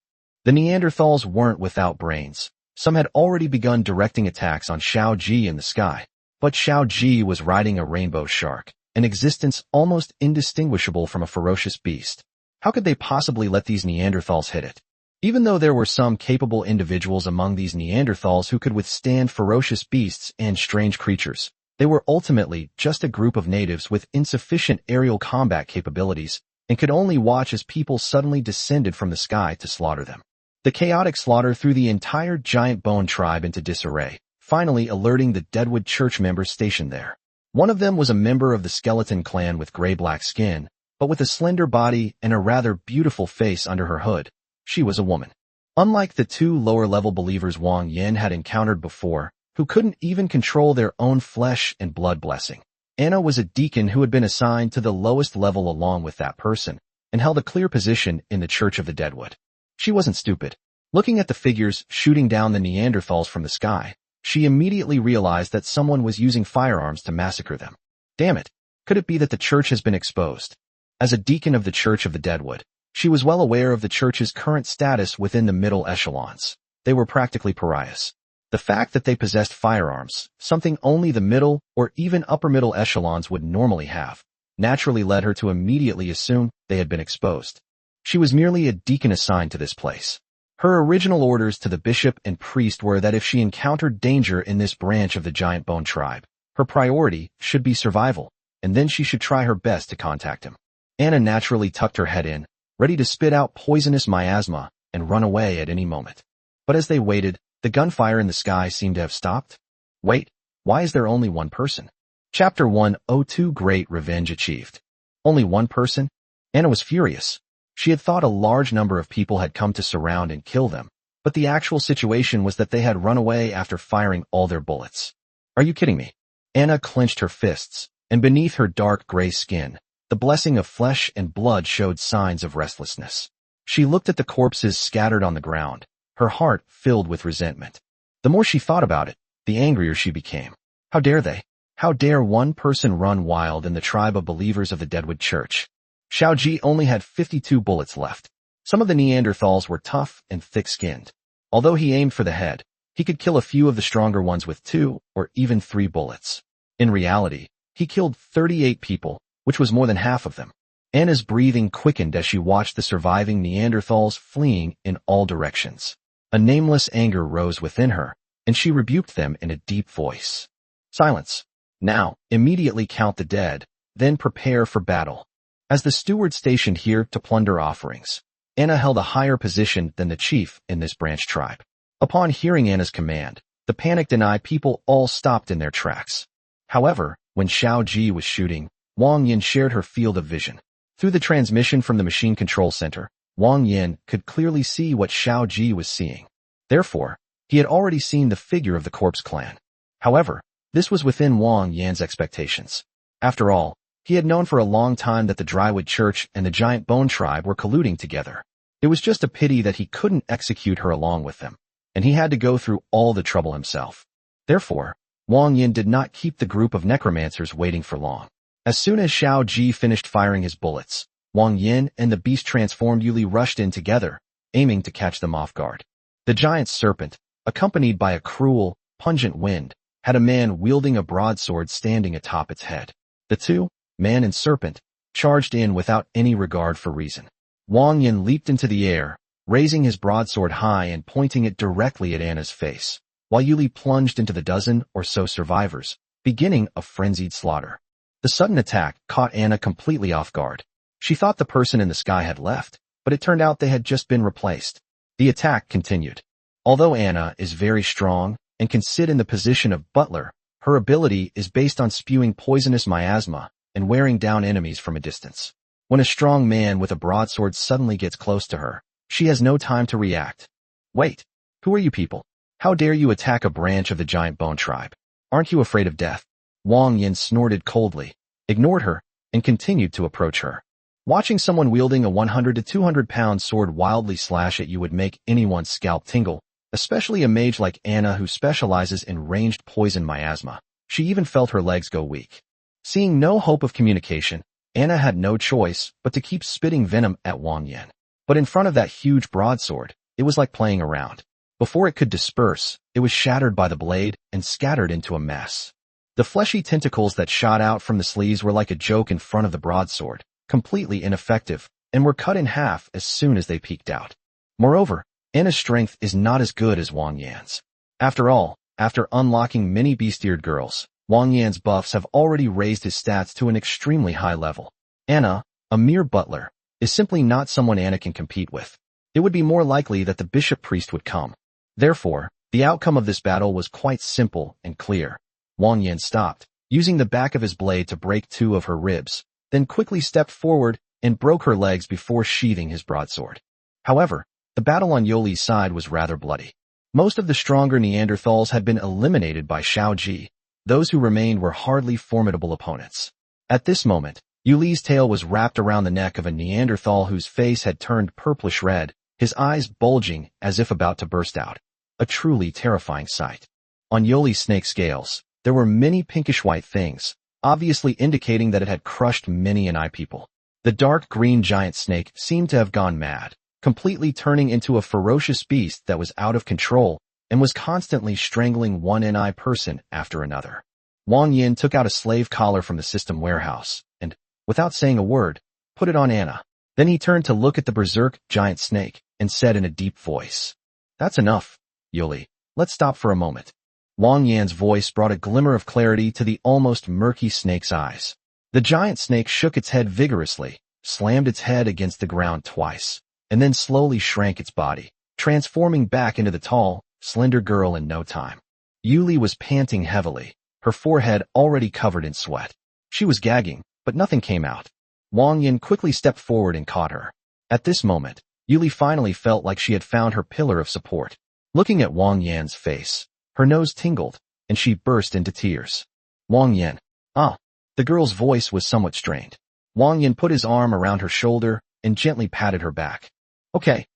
The Neanderthals weren't without brains. Some had already begun directing attacks on Xiao Ji in the sky, but Xiao Ji was riding a rainbow shark, an existence almost indistinguishable from a ferocious beast. How could they possibly let these Neanderthals hit it? Even though there were some capable individuals among these Neanderthals who could withstand ferocious beasts and strange creatures, they were ultimately just a group of natives with insufficient aerial combat capabilities and could only watch as people suddenly descended from the sky to slaughter them. The chaotic slaughter threw the entire giant bone tribe into disarray, finally alerting the Deadwood Church members stationed there. One of them was a member of the skeleton clan with gray-black skin, but with a slender body and a rather beautiful face under her hood. She was a woman. Unlike the two lower-level believers Wang Yan had encountered before, who couldn't even control their own flesh and blood blessing, Anna was a deacon who had been assigned to the lowest level along with that person, and held a clear position in the Church of the Deadwood. She wasn't stupid. Looking at the figures shooting down the Neanderthals from the sky, she immediately realized that someone was using firearms to massacre them. Damn it! Could it be that the church has been exposed? As a deacon of the Church of the Deadwood, she was well aware of the church's current status within the middle echelons. They were practically pariahs. The fact that they possessed firearms, something only the middle or even upper middle echelons would normally have, naturally led her to immediately assume they had been exposed. She was merely a deacon assigned to this place. Her original orders to the bishop and priest were that if she encountered danger in this branch of the giant bone tribe, her priority should be survival, and then she should try her best to contact him. Anna naturally tucked her head in, ready to spit out poisonous miasma and run away at any moment. But as they waited, the gunfire in the sky seemed to have stopped. Wait, why is there only one person? Chapter 102 Great Revenge Achieved. Only one person? Anna was furious. She had thought a large number of people had come to surround and kill them, but the actual situation was that they had run away after firing all their bullets. Are you kidding me? Anna clenched her fists, and beneath her dark gray skin, the blessing of flesh and blood showed signs of restlessness. She looked at the corpses scattered on the ground, her heart filled with resentment. The more she thought about it, the angrier she became. How dare they? How dare one person run wild in the tribe of believers of the Deadwood Church? Xiao Ji only had 52 bullets left. Some of the Neanderthals were tough and thick-skinned. Although he aimed for the head, he could kill a few of the stronger ones with 2 or even 3 bullets. In reality, he killed 38 people, which was more than half of them. Anna's breathing quickened as she watched the surviving Neanderthals fleeing in all directions. A nameless anger rose within her, and she rebuked them in a deep voice. Silence. Now, immediately count the dead, then prepare for battle. As the steward stationed here to plunder offerings, Anna held a higher position than the chief in this branch tribe. Upon hearing Anna's command, the panic-denied people all stopped in their tracks. However, when Xiao Ji was shooting, Wang Yan shared her field of vision. Through the transmission from the machine control center, Wang Yan could clearly see what Xiao Ji was seeing. Therefore, he had already seen the figure of the corpse clan. However, this was within Wang Yan's expectations. After all, he had known for a long time that the Drywood Church and the Giant Bone Tribe were colluding together. It was just a pity that he couldn't execute her along with them, and he had to go through all the trouble himself. Therefore, Wang Yan did not keep the group of necromancers waiting for long. As soon as Xiao Ji finished firing his bullets, Wang Yan and the beast-transformed Yuli rushed in together, aiming to catch them off guard. The giant serpent, accompanied by a cruel, pungent wind, had a man wielding a broadsword standing atop its head. The two, man and serpent, charged in without any regard for reason. Wang Yan leaped into the air, raising his broadsword high and pointing it directly at Anna's face. while Yuli plunged into the dozen or so survivors, beginning a frenzied slaughter. The sudden attack caught Anna completely off guard. She thought the person in the sky had left, but it turned out they had just been replaced. The attack continued. Although Anna is very strong and can sit in the position of butler, her ability is based on spewing poisonous miasma and wearing down enemies from a distance. When a strong man with a broadsword suddenly gets close to her, she has no time to react. Wait, who are you people? How dare you attack a branch of the giant bone tribe? Aren't you afraid of death? Wang Yan snorted coldly, ignored her, and continued to approach her. Watching someone wielding a 100 to 200-pound sword wildly slash at you would make anyone's scalp tingle, especially a mage like Anna who specializes in ranged poison miasma. She even felt her legs go weak. Seeing no hope of communication, Anna had no choice but to keep spitting venom at Wang Yan. But in front of that huge broadsword, it was like playing around. Before it could disperse, it was shattered by the blade and scattered into a mess. The fleshy tentacles that shot out from the sleeves were like a joke in front of the broadsword, completely ineffective, and were cut in half as soon as they peeked out. Moreover, Anna's strength is not as good as Wang Yan's. After all, after unlocking many bestiared girls, Wang Yan's buffs have already raised his stats to an extremely high level. Anna, a mere butler, is simply not someone Anna can compete with. It would be more likely that the bishop priest would come. Therefore, the outcome of this battle was quite simple and clear. Wang Yan stopped, using the back of his blade to break two of her ribs, then quickly stepped forward and broke her legs before sheathing his broadsword. However, the battle on Yoli's side was rather bloody. Most of the stronger Neanderthals had been eliminated by Shao Ji. Those who remained were hardly formidable opponents. At this moment, Yuli's tail was wrapped around the neck of a Neanderthal whose face had turned purplish red, his eyes bulging as if about to burst out. A truly terrifying sight. On Yoli's snake scales, there were many pinkish-white things, obviously indicating that it had crushed many an eye people. The dark green giant snake seemed to have gone mad, completely turning into a ferocious beast that was out of control and was constantly strangling one eye person after another. Wang Yan took out a slave collar from the system warehouse and, without saying a word, put it on Anna. Then he turned to look at the berserk giant snake and said in a deep voice, "That's enough, Yuli. Let's stop for a moment." Wang Yan's voice brought a glimmer of clarity to the almost murky snake's eyes. The giant snake shook its head vigorously, slammed its head against the ground twice, and then slowly shrank its body, transforming back into the tall, slender girl in no time. Yuli was panting heavily, her forehead already covered in sweat. She was gagging, but nothing came out. Wang Yan quickly stepped forward and caught her. At this moment, Yuli finally felt like she had found her pillar of support. Looking at Wang Yan's face, her nose tingled, and she burst into tears. Wang Yan. Ah. The girl's voice was somewhat strained. Wang Yan put his arm around her shoulder and gently patted her back. Okay,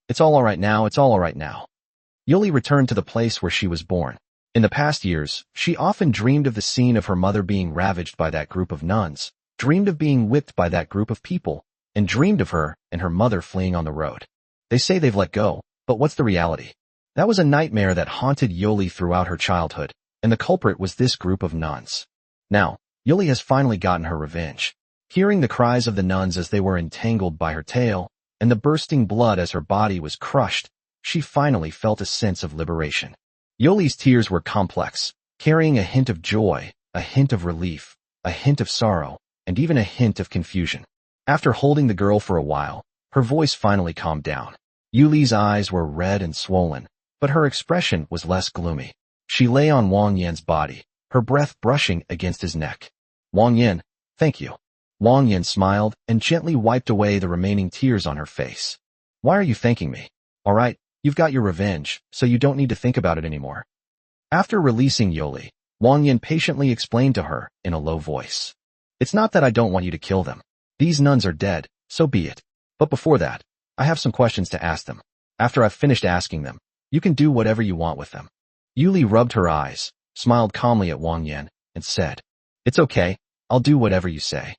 it's all alright now, it's all alright now. Yuli returned to the place where she was born. In the past years, she often dreamed of the scene of her mother being ravaged by that group of nuns, dreamed of being whipped by that group of people, and dreamed of her and her mother fleeing on the road. They say they've let go, but what's the reality? That was a nightmare that haunted Yuli throughout her childhood, and the culprit was this group of nuns. Now, Yuli has finally gotten her revenge. Hearing the cries of the nuns as they were entangled by her tail, and the bursting blood as her body was crushed, she finally felt a sense of liberation. Yoli's tears were complex, carrying a hint of joy, a hint of relief, a hint of sorrow, and even a hint of confusion. After holding the girl for a while, her voice finally calmed down. Yuli's eyes were red and swollen, but her expression was less gloomy. She lay on Wang Yan's body, her breath brushing against his neck. Wang Yan, thank you. Wang Yan smiled and gently wiped away the remaining tears on her face. Why are you thanking me? All right, you've got your revenge, so you don't need to think about it anymore. After releasing Yoli, Wang Yan patiently explained to her in a low voice. It's not that I don't want you to kill them. These nuns are dead, so be it. But before that, I have some questions to ask them. After I've finished asking them, you can do whatever you want with them. Yuli rubbed her eyes, smiled calmly at Wang Yan, and said, It's okay, I'll do whatever you say.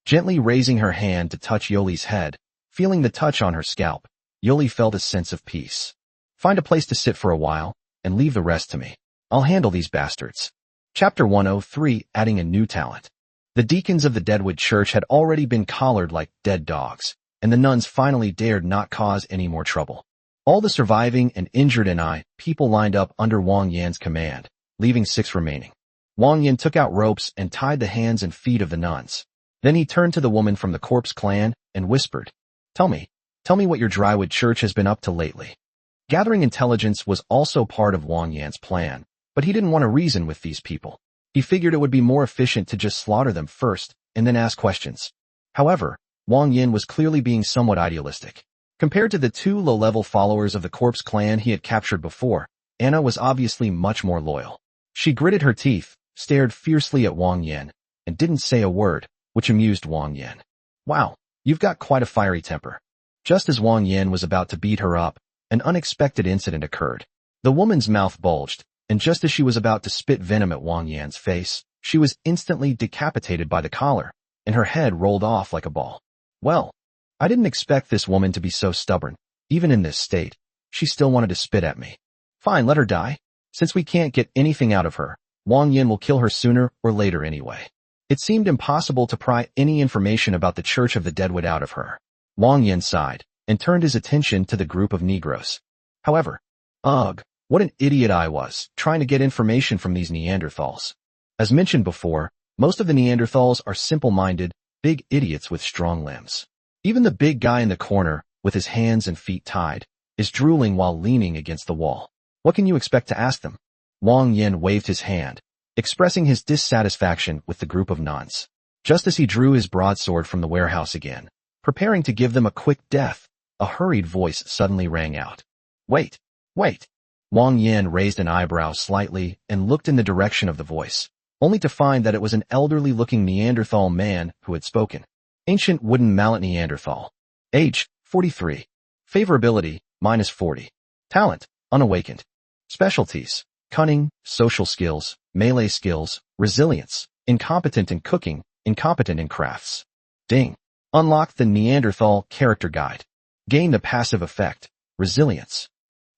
Gently raising her hand to touch Yoli's head, feeling the touch on her scalp, Yoli felt a sense of peace. Find a place to sit for a while, and leave the rest to me. I'll handle these bastards. Chapter 103, Adding a New Talent. The deacons of the Deadwood Church had already been collared like dead dogs, and the nuns finally dared not cause any more trouble. All the surviving and injured people lined up under Wang Yan's command, leaving 6 remaining. Wang Yan took out ropes and tied the hands and feet of the nuns. Then he turned to the woman from the corpse clan and whispered, Tell me what your drywood church has been up to lately. Gathering intelligence was also part of Wang Yan's plan, but he didn't want to reason with these people. He figured it would be more efficient to just slaughter them first and then ask questions. However, Wang Yan was clearly being somewhat idealistic. Compared to the 2 low-level followers of the corpse clan he had captured before, Anna was obviously much more loyal. She gritted her teeth, stared fiercely at Wang Yan, and didn't say a word, which amused Wang Yan. Wow, you've got quite a fiery temper. Just as Wang Yan was about to beat her up, an unexpected incident occurred. The woman's mouth bulged, and just as she was about to spit venom at Wang Yan's face, she was instantly decapitated by the collar, and her head rolled off like a ball. Well, I didn't expect this woman to be so stubborn. Even in this state, she still wanted to spit at me. Fine, let her die. Since we can't get anything out of her, Wang Yan will kill her sooner or later anyway. It seemed impossible to pry any information about the Church of the Deadwood out of her. Wang Yan sighed and turned his attention to the group of Negroes. However, ugh, what an idiot I was, trying to get information from these Neanderthals. As mentioned before, most of the Neanderthals are simple-minded, big idiots with strong limbs. Even the big guy in the corner, with his hands and feet tied, is drooling while leaning against the wall. What can you expect to ask them? Wang Yan waved his hand, expressing his dissatisfaction with the group of nuns. Just as he drew his broadsword from the warehouse again, preparing to give them a quick death, a hurried voice suddenly rang out. Wait. Wang Yan raised an eyebrow slightly and looked in the direction of the voice, only to find that it was an elderly-looking Neanderthal man who had spoken. Ancient wooden mallet Neanderthal. Age, 43. Favorability, -40. Talent, unawakened. Specialties, cunning, social skills, melee skills, resilience, incompetent in cooking, incompetent in crafts. Ding. Unlock the Neanderthal character guide. Gain the passive effect, resilience.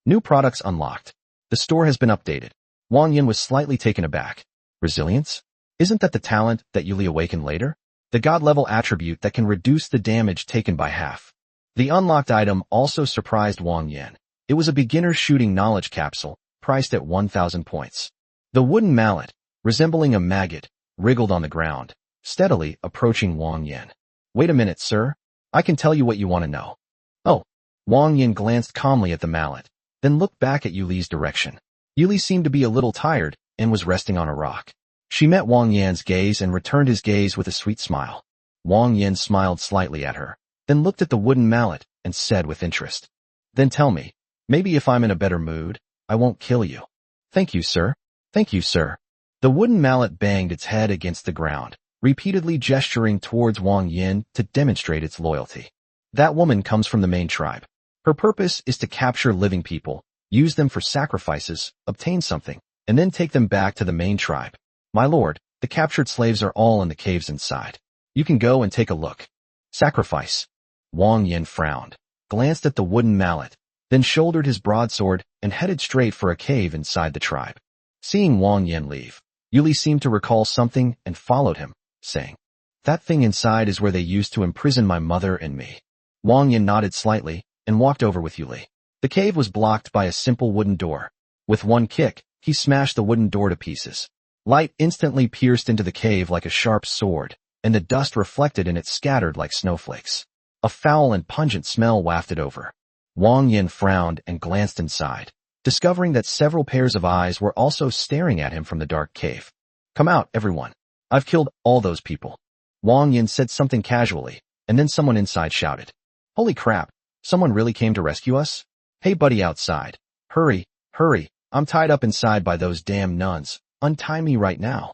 New products unlocked. The store has been updated. Wang Yan was slightly taken aback. Resilience? Isn't that the talent that you'll awaken later? The god-level attribute that can reduce the damage taken by half. The unlocked item also surprised Wang Yan. It was a beginner shooting knowledge capsule, priced at 1,000 points. The wooden mallet, resembling a maggot, wriggled on the ground, steadily approaching Wang Yan. Wait a minute, sir. I can tell you what you want to know. Oh. Wang Yan glanced calmly at the mallet, then looked back at Yuli's direction. Yuli seemed to be a little tired and was resting on a rock. She met Wang Yan's gaze and returned his gaze with a sweet smile. Wang Yan smiled slightly at her, then looked at the wooden mallet and said with interest. Then tell me, maybe if I'm in a better mood, I won't kill you. Thank you, sir. Thank you, sir. The wooden mallet banged its head against the ground, repeatedly gesturing towards Wang Yan to demonstrate its loyalty. That woman comes from the main tribe. Her purpose is to capture living people, use them for sacrifices, obtain something, and then take them back to the main tribe. My lord, the captured slaves are all in the caves inside. You can go and take a look. Sacrifice. Wang Yan frowned, glanced at the wooden mallet, then shouldered his broadsword and headed straight for a cave inside the tribe. Seeing Wang Yan leave, Yuli seemed to recall something and followed him, saying, That thing inside is where they used to imprison my mother and me. Wang Yan nodded slightly and walked over with Yuli. The cave was blocked by a simple wooden door. With one kick, he smashed the wooden door to pieces. Light instantly pierced into the cave like a sharp sword, and the dust reflected in it scattered like snowflakes. A foul and pungent smell wafted over. Wang Yan frowned and glanced inside, discovering that several pairs of eyes were also staring at him from the dark cave. Come out, everyone. I've killed all those people. Wang Yan said something casually, and then someone inside shouted. Holy crap, someone really came to rescue us? Hey buddy outside. Hurry, I'm tied up inside by those damn nuns. Untie me right now.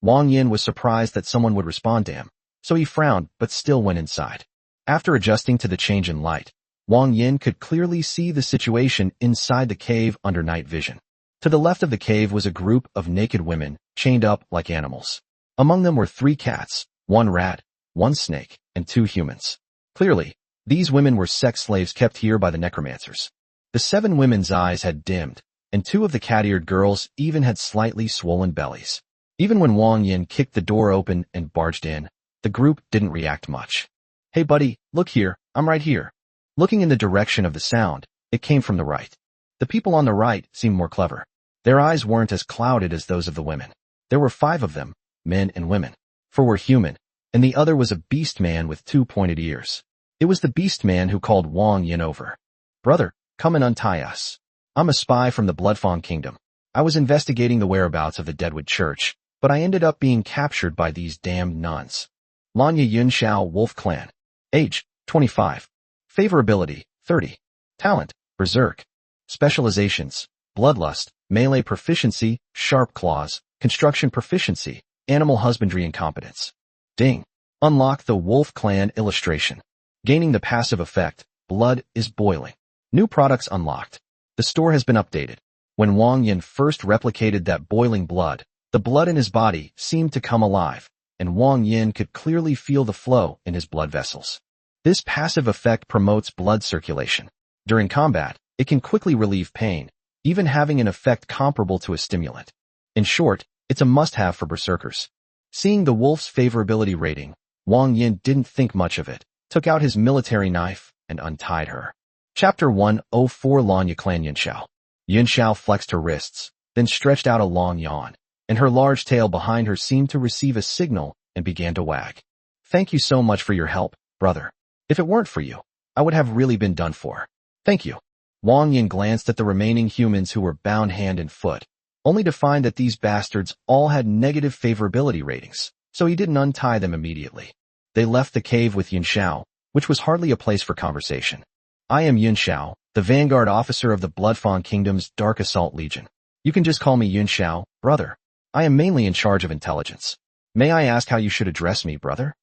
Wang Yan was surprised that someone would respond to him, so he frowned but still went inside. After adjusting to the change in light, Wang Yan could clearly see the situation inside the cave under night vision. To the left of the cave was a group of naked women, chained up like animals. Among them were 3 cats, 1 rat, 1 snake, and 2 humans. Clearly, these women were sex slaves kept here by the necromancers. The 7 women's eyes had dimmed, and 2 of the cat-eared girls even had slightly swollen bellies. Even when Wang Yan kicked the door open and barged in, the group didn't react much. Hey buddy, look here, I'm right here. Looking in the direction of the sound, It came from the right. The people on the right seemed more clever. Their eyes weren't as clouded as those of the women. There were 5 of them, men and women. 4 were human, and the other was a beast man with 2 pointed ears. It was the beast man who called Wang Yan over. "Brother, come and untie us. I'm a spy from the Bloodfawn Kingdom. I was investigating the whereabouts of the Deadwood Church, but I ended up being captured by these damned nuns." Lanya Yunxiao Wolf Clan. Age, 25. Favorability, 30. Talent, Berserk. Specializations, Bloodlust, Melee Proficiency, Sharp Claws, Construction Proficiency, Animal Husbandry Incompetence. Ding. Unlock the Wolf Clan illustration. Gaining the passive effect, Blood is Boiling. New products unlocked. The store has been updated. When Wang Yan first replicated that boiling blood, the blood in his body seemed to come alive, and Wang Yan could clearly feel the flow in his blood vessels. This passive effect promotes blood circulation. During combat, it can quickly relieve pain, even having an effect comparable to a stimulant. In short, it's a must-have for berserkers. Seeing the wolf's favorability rating, Wang Yan didn't think much of it, took out his military knife, and untied her. Chapter 104 Lanya Clan Yunxiao. Yunxiao flexed her wrists, then stretched out a long yawn, and her large tail behind her seemed to receive a signal and began to wag. "Thank you so much for your help, brother. If it weren't for you, I would have really been done for. Thank you." Wang Yan glanced at the remaining humans who were bound hand and foot, only to find that these bastards all had negative favorability ratings, so he didn't untie them immediately. They left the cave with Yunxiao, which was hardly a place for conversation. "I am Yunxiao, the vanguard officer of the Bloodfawn Kingdom's Dark Assault Legion. You can just call me Yunxiao, brother. I am mainly in charge of intelligence. May I ask how you should address me, brother?"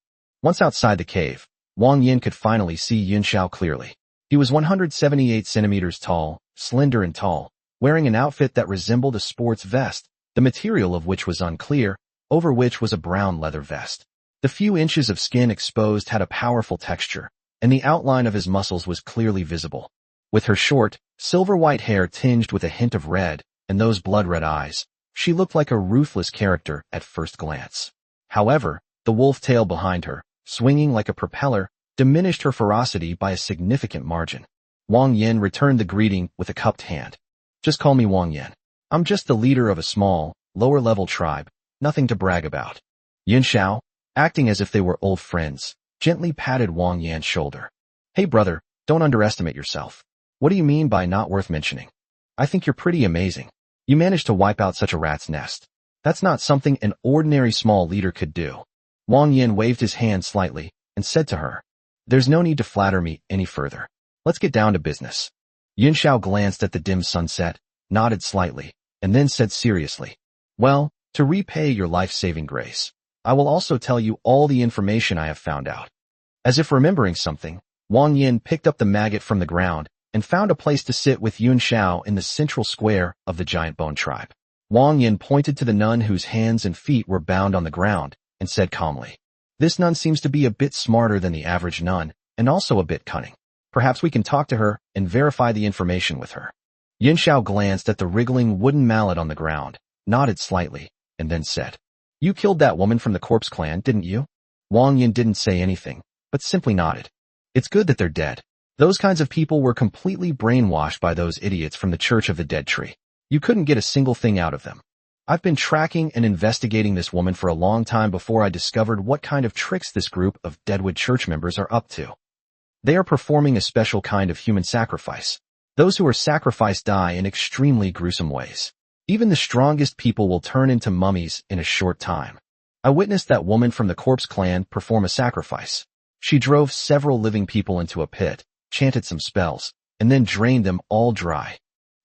Once outside the cave, Wang Yan could finally see Yunxiao clearly. He was 178 centimeters tall, slender and tall, wearing an outfit that resembled a sports vest, the material of which was unclear, over which was a brown leather vest. The few inches of skin exposed had a powerful texture, and the outline of his muscles was clearly visible. With her short, silver-white hair tinged with a hint of red, and those blood-red eyes, she looked like a ruthless character at first glance. However, the wolf tail behind her, swinging like a propeller, diminished her ferocity by a significant margin. Wang Yan returned the greeting with a cupped hand. "Just call me Wang Yan. I'm just the leader of a small, lower-level tribe, nothing to brag about." Yunxiao, acting as if they were old friends, gently patted Wang Yan's shoulder. "Hey brother, don't underestimate yourself. What do you mean by not worth mentioning? I think you're pretty amazing. You managed to wipe out such a rat's nest. That's not something an ordinary small leader could do." Wang Yan waved his hand slightly and said to her, "There's no need to flatter me any further. Let's get down to business." Yunxiao glanced at the dim sunset, nodded slightly, and then said seriously, "Well, to repay your life-saving grace, I will also tell you all the information I have found out." As if remembering something, Wang Yan picked up the maggot from the ground and found a place to sit with Yunxiao in the central square of the giant bone tribe. Wang Yan pointed to the nun whose hands and feet were bound on the ground and said calmly, "This nun seems to be a bit smarter than the average nun and also a bit cunning. Perhaps we can talk to her and verify the information with her." Yunxiao glanced at the wriggling wooden mallet on the ground, nodded slightly, and then said, "You killed that woman from the Corpse Clan, didn't you?" Wang Yan didn't say anything, but simply nodded. "It's good that they're dead. Those kinds of people were completely brainwashed by those idiots from the Church of the Dead Tree. You couldn't get a single thing out of them. I've been tracking and investigating this woman for a long time before I discovered what kind of tricks this group of Deadwood Church members are up to. They are performing a special kind of human sacrifice. Those who are sacrificed die in extremely gruesome ways. Even the strongest people will turn into mummies in a short time. I witnessed that woman from the Corpse Clan perform a sacrifice. She drove several living people into a pit, chanted some spells, and then drained them all dry."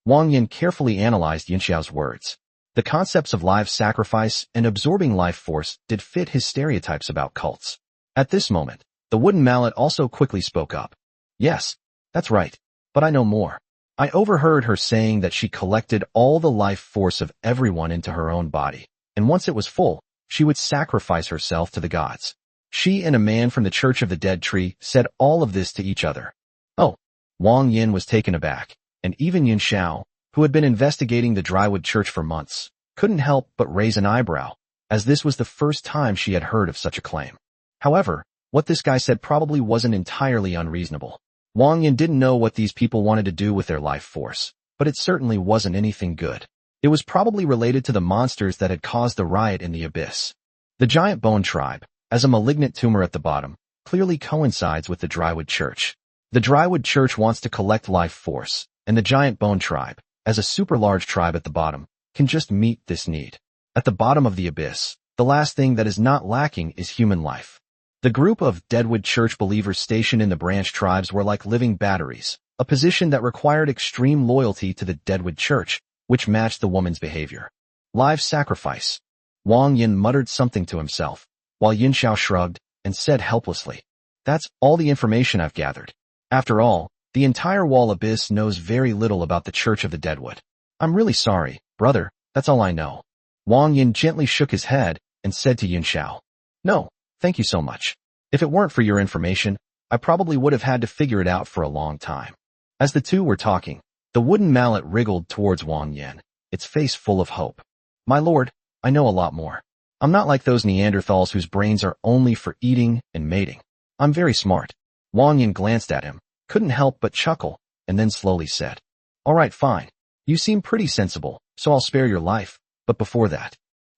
Wang Yan carefully analyzed Yunxiao's words. The concepts of live sacrifice and absorbing life force did fit his stereotypes about cults. At this moment, the wooden mallet also quickly spoke up. "Yes, that's right, but I know more. I overheard her saying that she collected all the life force of everyone into her own body, and once it was full, she would sacrifice herself to the gods. She and a man from the Church of the Dead Tree said all of this to each other." Oh, Wang Yan was taken aback, and even Yunxiao, who had been investigating the Drywood Church for months, couldn't help but raise an eyebrow, as this was the first time she had heard of such a claim. However, what this guy said probably wasn't entirely unreasonable. Wang Yan didn't know what these people wanted to do with their life force, but it certainly wasn't anything good. It was probably related to the monsters that had caused the riot in the abyss. The giant bone tribe, as a malignant tumor at the bottom, clearly coincides with the Drywood Church. The Drywood Church wants to collect life force, and the giant bone tribe, as a super large tribe at the bottom, can just meet this need. At the bottom of the abyss, the last thing that is not lacking is human life. The group of Deadwood Church believers stationed in the branch tribes were like living batteries, a position that required extreme loyalty to the Deadwood Church, which matched the woman's behavior. Live sacrifice. Wang Yan muttered something to himself, while Yin Xiao shrugged and said helplessly, "That's all the information I've gathered. After all, the entire wall abyss knows very little about the Church of the Deadwood. I'm really sorry, brother, that's all I know." Wang Yan gently shook his head and said to Yin Xiao, "No, thank you so much. If it weren't for your information, I probably would have had to figure it out for a long time." As the two were talking, the wooden mallet wriggled towards Wang Yan, its face full of hope. "My lord, I know a lot more. I'm not like those Neanderthals whose brains are only for eating and mating. I'm very smart." Wang Yan glanced at him, couldn't help but chuckle, and then slowly said, "All right, fine. You seem pretty sensible, so I'll spare your life, but before that."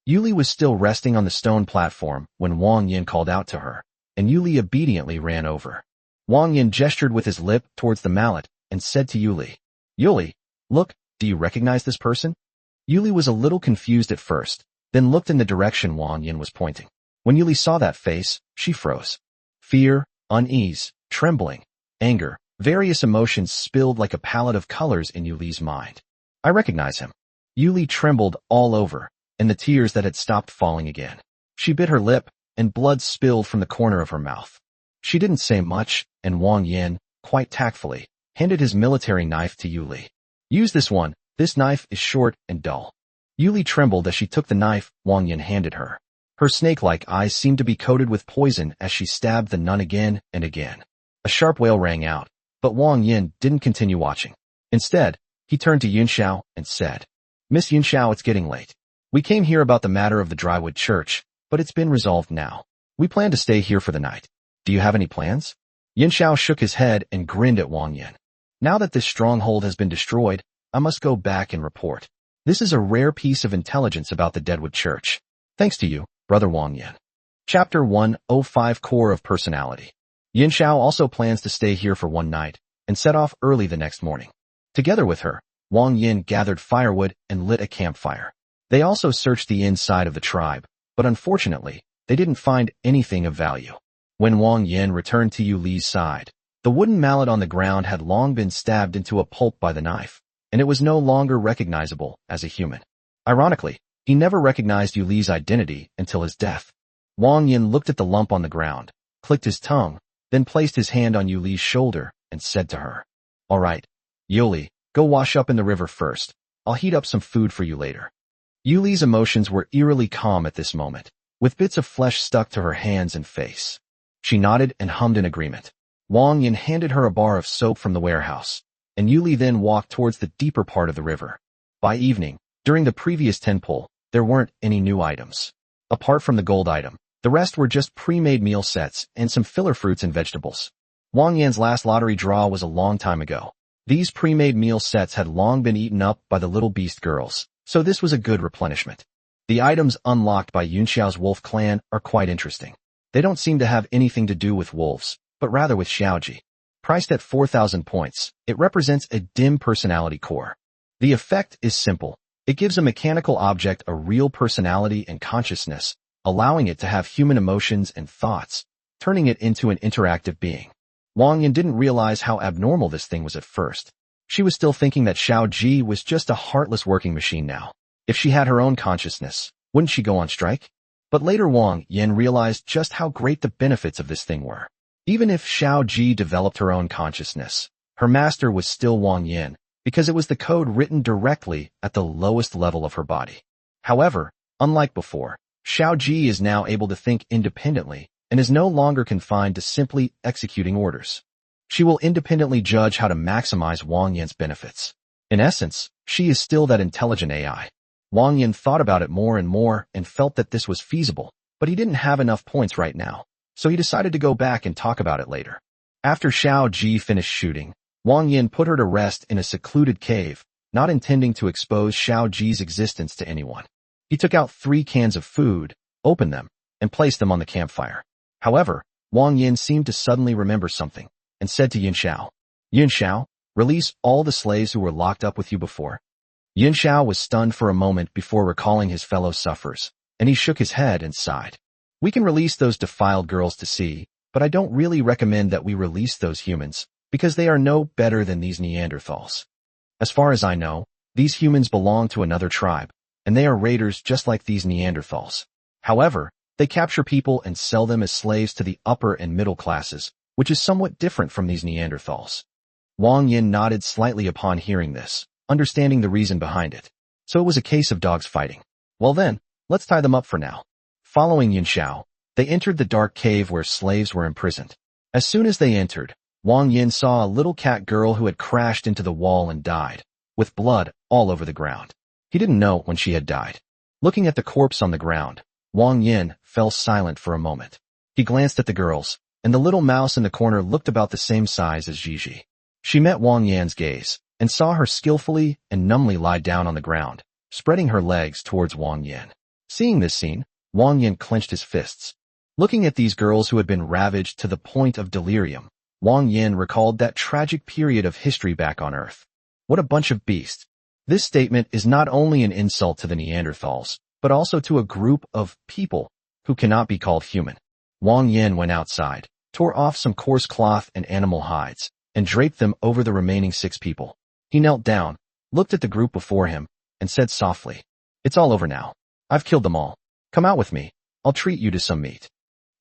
Yuli was still resting on the stone platform when Wang Yan called out to her, and Yuli obediently ran over. Wang Yan gestured with his lip towards the mallet and said to Yuli, "Yuli, look, do you recognize this person?" Yuli was a little confused at first, then looked in the direction Wang Yan was pointing. When Yuli saw that face, she froze. Fear, unease, trembling, anger, various emotions spilled like a palette of colors in Yuli's mind. "I recognize him." Yuli trembled all over, and the tears that had stopped falling again. She bit her lip, and blood spilled from the corner of her mouth. She didn't say much, and Wang Yan, quite tactfully, handed his military knife to Yuli. "Use this one. This knife is short and dull." Yuli trembled as she took the knife Wang Yan handed her. Her snake-like eyes seemed to be coated with poison as she stabbed the nun again and again. A sharp wail rang out, but Wang Yan didn't continue watching. Instead, he turned to Yin Xiao and said, "Miss Yin Xiao, it's getting late. We came here about the matter of the Drywood Church, but it's been resolved now. We plan to stay here for the night. Do you have any plans?" Yin Xiao shook his head and grinned at Wang Yan. "Now that this stronghold has been destroyed, I must go back and report. This is a rare piece of intelligence about the Deadwood Church. Thanks to you, Brother Wang Yan." Chapter 105 Core of Personality. Yin Xiao also plans to stay here for one night and set off early the next morning. Together with her, Wang Yan gathered firewood and lit a campfire. They also searched the inside of the tribe, but unfortunately, they didn't find anything of value. When Wang Yan returned to Yuli's side, the wooden mallet on the ground had long been stabbed into a pulp by the knife, and it was no longer recognizable as a human. Ironically, he never recognized Yuli's identity until his death. Wang Yan looked at the lump on the ground, clicked his tongue, then placed his hand on Yuli's shoulder and said to her, "All right, Yuli, go wash up in the river first. I'll heat up some food for you later." Yuli's emotions were eerily calm at this moment, with bits of flesh stuck to her hands and face. She nodded and hummed in agreement. Wang Yan handed her a bar of soap from the warehouse, and Yuli then walked towards the deeper part of the river. By evening, during the previous 10 pull, there weren't any new items. Apart from the gold item, the rest were just pre-made meal sets and some filler fruits and vegetables. Wang Yan's last lottery draw was a long time ago. These pre-made meal sets had long been eaten up by the little beast girls, so this was a good replenishment. The items unlocked by Yun Xiao's wolf clan are quite interesting. They don't seem to have anything to do with wolves, but rather with Xiaoji. Priced at 4,000 points, it represents a dim personality core. The effect is simple. It gives a mechanical object a real personality and consciousness, allowing it to have human emotions and thoughts, turning it into an interactive being. Wang Yan didn't realize how abnormal this thing was at first. She was still thinking that Xiaoji was just a heartless working machine now. If she had her own consciousness, wouldn't she go on strike? But later Wang Yan realized just how great the benefits of this thing were. Even if Xiaoji developed her own consciousness, her master was still Wang Yan, because it was the code written directly at the lowest level of her body. However, unlike before, Xiaoji is now able to think independently and is no longer confined to simply executing orders. She will independently judge how to maximize Wang Yan's benefits. In essence, she is still that intelligent AI. Wang Yan thought about it more and more and felt that this was feasible, but he didn't have enough points right now, so he decided to go back and talk about it later. After Xiao Ji finished shooting, Wang Yan put her to rest in a secluded cave, not intending to expose Xiao Ji's existence to anyone. He took out 3 cans of food, opened them, and placed them on the campfire. However, Wang Yan seemed to suddenly remember something, and said to Yin Xiao, "Yin Xiao, release all the slaves who were locked up with you before." Yin Xiao was stunned for a moment before recalling his fellow sufferers, and he shook his head and sighed. "We can release those defiled girls to see, but I don't really recommend that we release those humans, because they are no better than these Neanderthals. As far as I know, these humans belong to another tribe, and they are raiders just like these Neanderthals. However, they capture people and sell them as slaves to the upper and middle classes, which is somewhat different from these Neanderthals." Wang Yan nodded slightly upon hearing this, understanding the reason behind it. So it was a case of dogs fighting. Well then, let's tie them up for now. Following Yin Xiao, they entered the dark cave where slaves were imprisoned. As soon as they entered, Wang Yan saw a little cat girl who had crashed into the wall and died, with blood all over the ground. He didn't know when she had died. Looking at the corpse on the ground, Wang Yan fell silent for a moment. He glanced at the girls, and the little mouse in the corner looked about the same size as Gigi. She met Wang Yan's gaze, and saw her skillfully and numbly lie down on the ground, spreading her legs towards Wang Yan. Seeing this scene, Wang Yan clenched his fists. Looking at these girls who had been ravaged to the point of delirium, Wang Yan recalled that tragic period of history back on Earth. What a bunch of beasts. This statement is not only an insult to the Neanderthals, but also to a group of people who cannot be called human. Wang Yan went outside, tore off some coarse cloth and animal hides, and draped them over the remaining 6 people. He knelt down, looked at the group before him, and said softly, "It's all over now. I've killed them all. Come out with me. I'll treat you to some meat."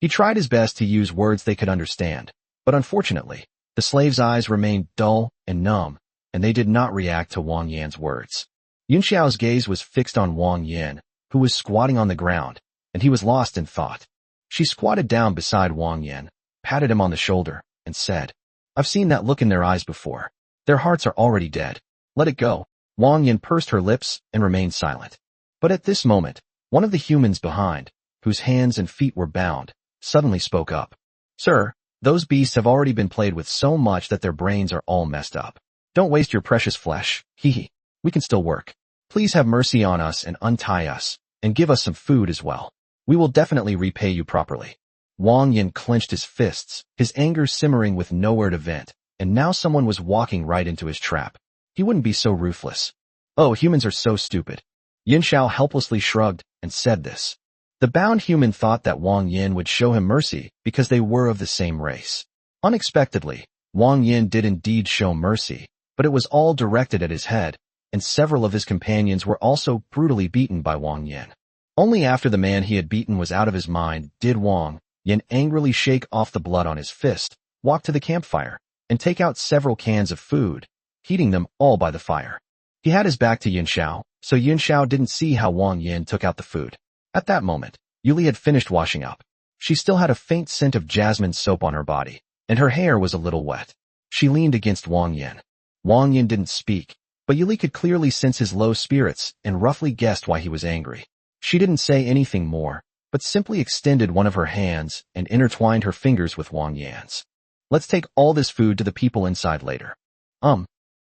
He tried his best to use words they could understand, but unfortunately, the slaves' eyes remained dull and numb, and they did not react to Wang Yan's words. Yin Xiao's gaze was fixed on Wang Yan, who was squatting on the ground, and he was lost in thought. She squatted down beside Wang Yan, patted him on the shoulder, and said, "I've seen that look in their eyes before. Their hearts are already dead. Let it go." Wang Yan pursed her lips and remained silent. But at this moment, one of the humans behind, whose hands and feet were bound, suddenly spoke up. "Sir, those beasts have already been played with so much that their brains are all messed up. Don't waste your precious flesh. Hee. We can still work. Please have mercy on us and untie us, and give us some food as well. We will definitely repay you properly." Wang Yan clenched his fists, his anger simmering with nowhere to vent, and now someone was walking right into his trap. He wouldn't be so ruthless. "Oh, humans are so stupid." Yin Xiao helplessly shrugged and said this. The bound human thought that Wang Yan would show him mercy because they were of the same race. Unexpectedly, Wang Yan did indeed show mercy, but it was all directed at his head, and several of his companions were also brutally beaten by Wang Yan. Only after the man he had beaten was out of his mind did Wang Yan angrily shake off the blood on his fist, walk to the campfire, and take out several cans of food, heating them all by the fire. He had his back to Yin Xiao, so Yin Xiao didn't see how Wang Yan took out the food. At that moment, Yuli had finished washing up. She still had a faint scent of jasmine soap on her body, and her hair was a little wet. She leaned against Wang Yan. Wang Yan didn't speak, but Yuli could clearly sense his low spirits and roughly guessed why he was angry. She didn't say anything more, but simply extended one of her hands and intertwined her fingers with Wang Yan's. "Let's take all this food to the people inside later."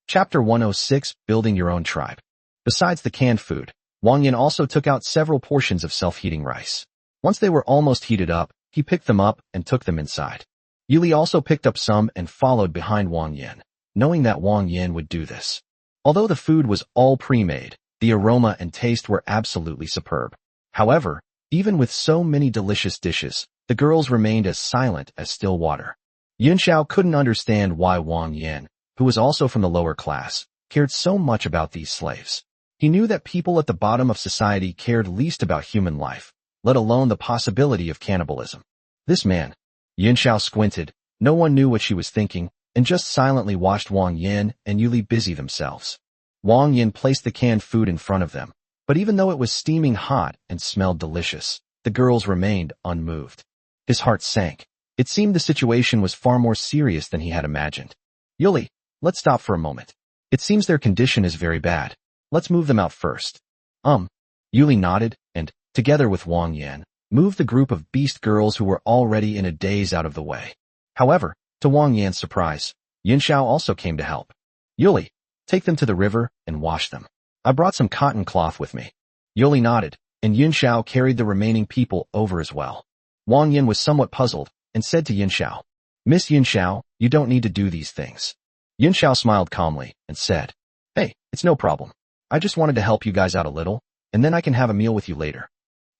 Chapter 106, Building Your Own Tribe. Besides the canned food, Wang Yan also took out several portions of self-heating rice. Once they were almost heated up, he picked them up and took them inside. Yuli also picked up some and followed behind Wang Yan, knowing that Wang Yan would do this. Although the food was all pre-made, the aroma and taste were absolutely superb. However, even with so many delicious dishes, the girls remained as silent as still water. Yin Xiao couldn't understand why Wang Yan, who was also from the lower class, cared so much about these slaves. He knew that people at the bottom of society cared least about human life, let alone the possibility of cannibalism. This man. Yin Xiao squinted, no one knew what she was thinking, and just silently watched Wang Yan and Yuli busy themselves. Wang Yan placed the canned food in front of them, but even though it was steaming hot and smelled delicious, the girls remained unmoved. His heart sank. It seemed the situation was far more serious than he had imagined. "Yuli, let's stop for a moment. It seems their condition is very bad. Let's move them out first." Yuli nodded and, together with Wang Yan, moved the group of beast girls who were already in a daze out of the way. However, To Wang Yan's surprise, Yin Xiao also came to help. Yuli, take them to the river and wash them. I brought some cotton cloth with me. Yuli nodded, and Yin Xiao carried the remaining people over as well. Wang Yan was somewhat puzzled and said to Yin Xiao, Miss Yin Xiao, you don't need to do these things. Yin Xiao smiled calmly and said, Hey, it's no problem. I just wanted to help you guys out a little, and then I can have a meal with you later.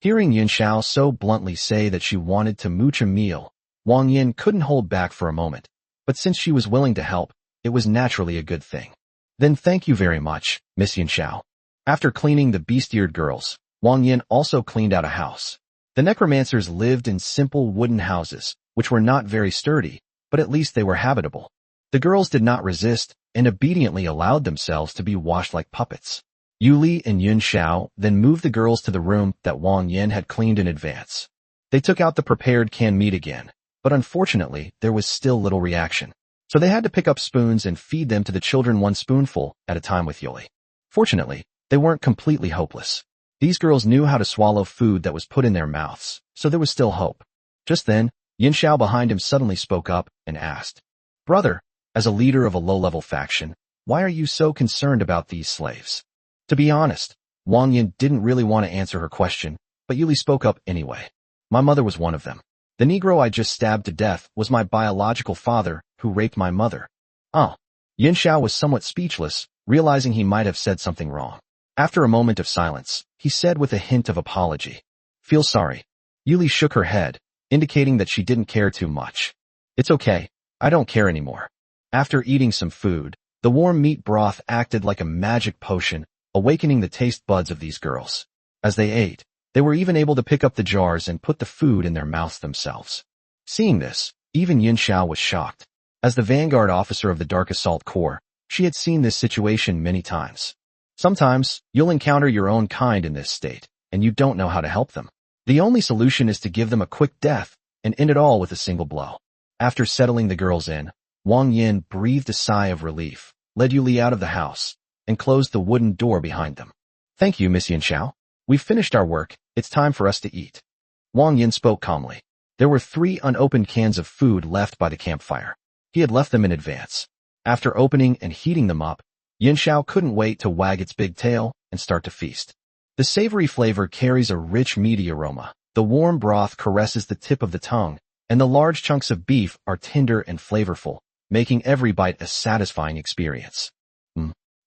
Hearing Yin Xiao so bluntly say that she wanted to mooch a meal, Wang Yan couldn't hold back for a moment, but since she was willing to help, it was naturally a good thing. Then thank you very much, Miss Yin Xiao. After cleaning the bestiary girls, Wang Yan also cleaned out a house. The necromancers lived in simple wooden houses, which were not very sturdy, but at least they were habitable. The girls did not resist and obediently allowed themselves to be washed like puppets. Yuli and Yin Xiao then moved the girls to the room that Wang Yan had cleaned in advance. They took out the prepared canned meat again, but unfortunately there was still little reaction. So they had to pick up spoons and feed them to the children one spoonful at a time with Yuli. Fortunately, they weren't completely hopeless. These girls knew how to swallow food that was put in their mouths, so there was still hope. Just then, Yin Xiao behind him suddenly spoke up and asked, Brother, as a leader of a low-level faction, why are you so concerned about these slaves? To be honest, Wang Yan didn't really want to answer her question, but Yuli spoke up anyway. My mother was one of them. The Negro I just stabbed to death was my biological father, who raped my mother. Oh. Yin Xiao was somewhat speechless, realizing he might have said something wrong. After a moment of silence, he said with a hint of apology, Feel sorry. Yuli shook her head, indicating that she didn't care too much. It's okay, I don't care anymore. After eating some food, the warm meat broth acted like a magic potion, awakening the taste buds of these girls. As they ate, they were even able to pick up the jars and put the food in their mouths themselves. Seeing this, even Yin Xiao was shocked. As the vanguard officer of the Dark Assault Corps, she had seen this situation many times. Sometimes, you'll encounter your own kind in this state, and you don't know how to help them. The only solution is to give them a quick death, and end it all with a single blow. After settling the girls in, Wang Yan breathed a sigh of relief, led Yuli out of the house, and closed the wooden door behind them. Thank you, Miss Yin Xiao. We've finished our work, it's time for us to eat. Wang Yan spoke calmly. There were 3 unopened cans of food left by the campfire. He had left them in advance. After opening and heating them up, Yin Xiao couldn't wait to wag its big tail and start to feast. The savory flavor carries a rich meaty aroma. The warm broth caresses the tip of the tongue, and the large chunks of beef are tender and flavorful, making every bite a satisfying experience.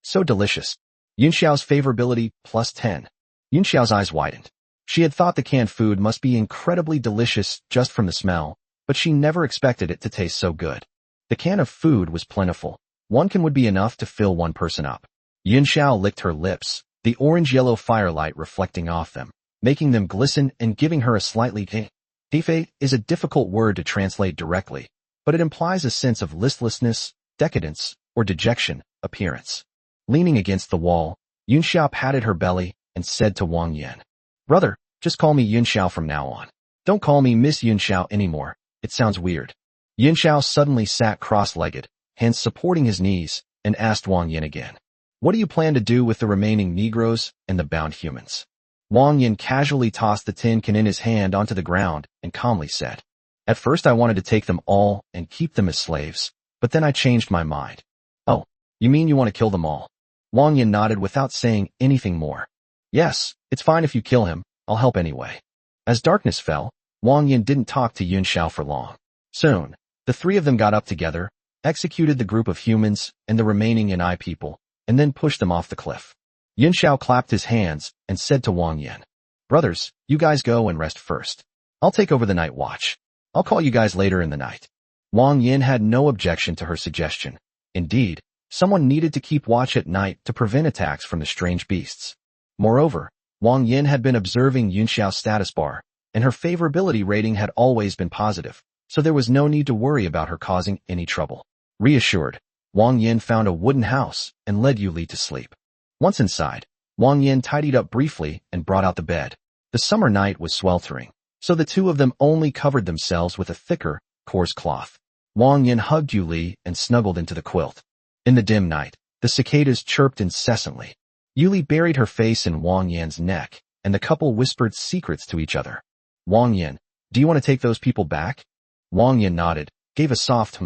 So delicious. Yin Xiao's favorability +10. Yin Xiao's eyes widened. She had thought the canned food must be incredibly delicious just from the smell, but she never expected it to taste so good. The can of food was plentiful. 1 can would be enough to fill 1 person up. Yin Xiao licked her lips, the orange-yellow firelight reflecting off them, making them glisten and giving her a slightly Tife is a difficult word to translate directly, but it implies a sense of listlessness, decadence, or dejection appearance. Leaning against the wall, Yin Xiao patted her belly and said to Wang Yan, Brother, just call me Yin Xiao from now on. Don't call me Miss Yin Xiao anymore, it sounds weird. Yin Xiao suddenly sat cross-legged, hands supporting his knees, and asked Wang Yan again, What do you plan to do with the remaining Negroes and the bound humans? Wang Yan casually tossed the tin can in his hand onto the ground and calmly said, At first I wanted to take them all and keep them as slaves, but then I changed my mind. Oh, you mean you want to kill them all? Wang Yan nodded without saying anything more. Yes, it's fine if you kill him, I'll help anyway. As darkness fell, Wang Yan didn't talk to Yin Xiao for long. Soon, the 3 of them got up together, executed the group of humans and the remaining Yanai people, and then pushed them off the cliff. Yin Xiao clapped his hands and said to Wang Yan, Brothers, you guys go and rest first. I'll take over the night watch. I'll call you guys later in the night. Wang Yan had no objection to her suggestion. Indeed, someone needed to keep watch at night to prevent attacks from the strange beasts. Moreover, Wang Yan had been observing Yin Xiao's status bar, and her favorability rating had always been positive, so there was no need to worry about her causing any trouble. Reassured, Wang Yan found a wooden house and led Yuli to sleep. Once inside, Wang Yan tidied up briefly and brought out the bed. The summer night was sweltering, so the 2 of them only covered themselves with a thicker, coarse cloth. Wang Yan hugged Yuli and snuggled into the quilt. In the dim night, the cicadas chirped incessantly. Yuli buried her face in Wang Yan's neck, and the couple whispered secrets to each other. Wang Yan, do you want to take those people back? Wang Yan nodded, gave a soft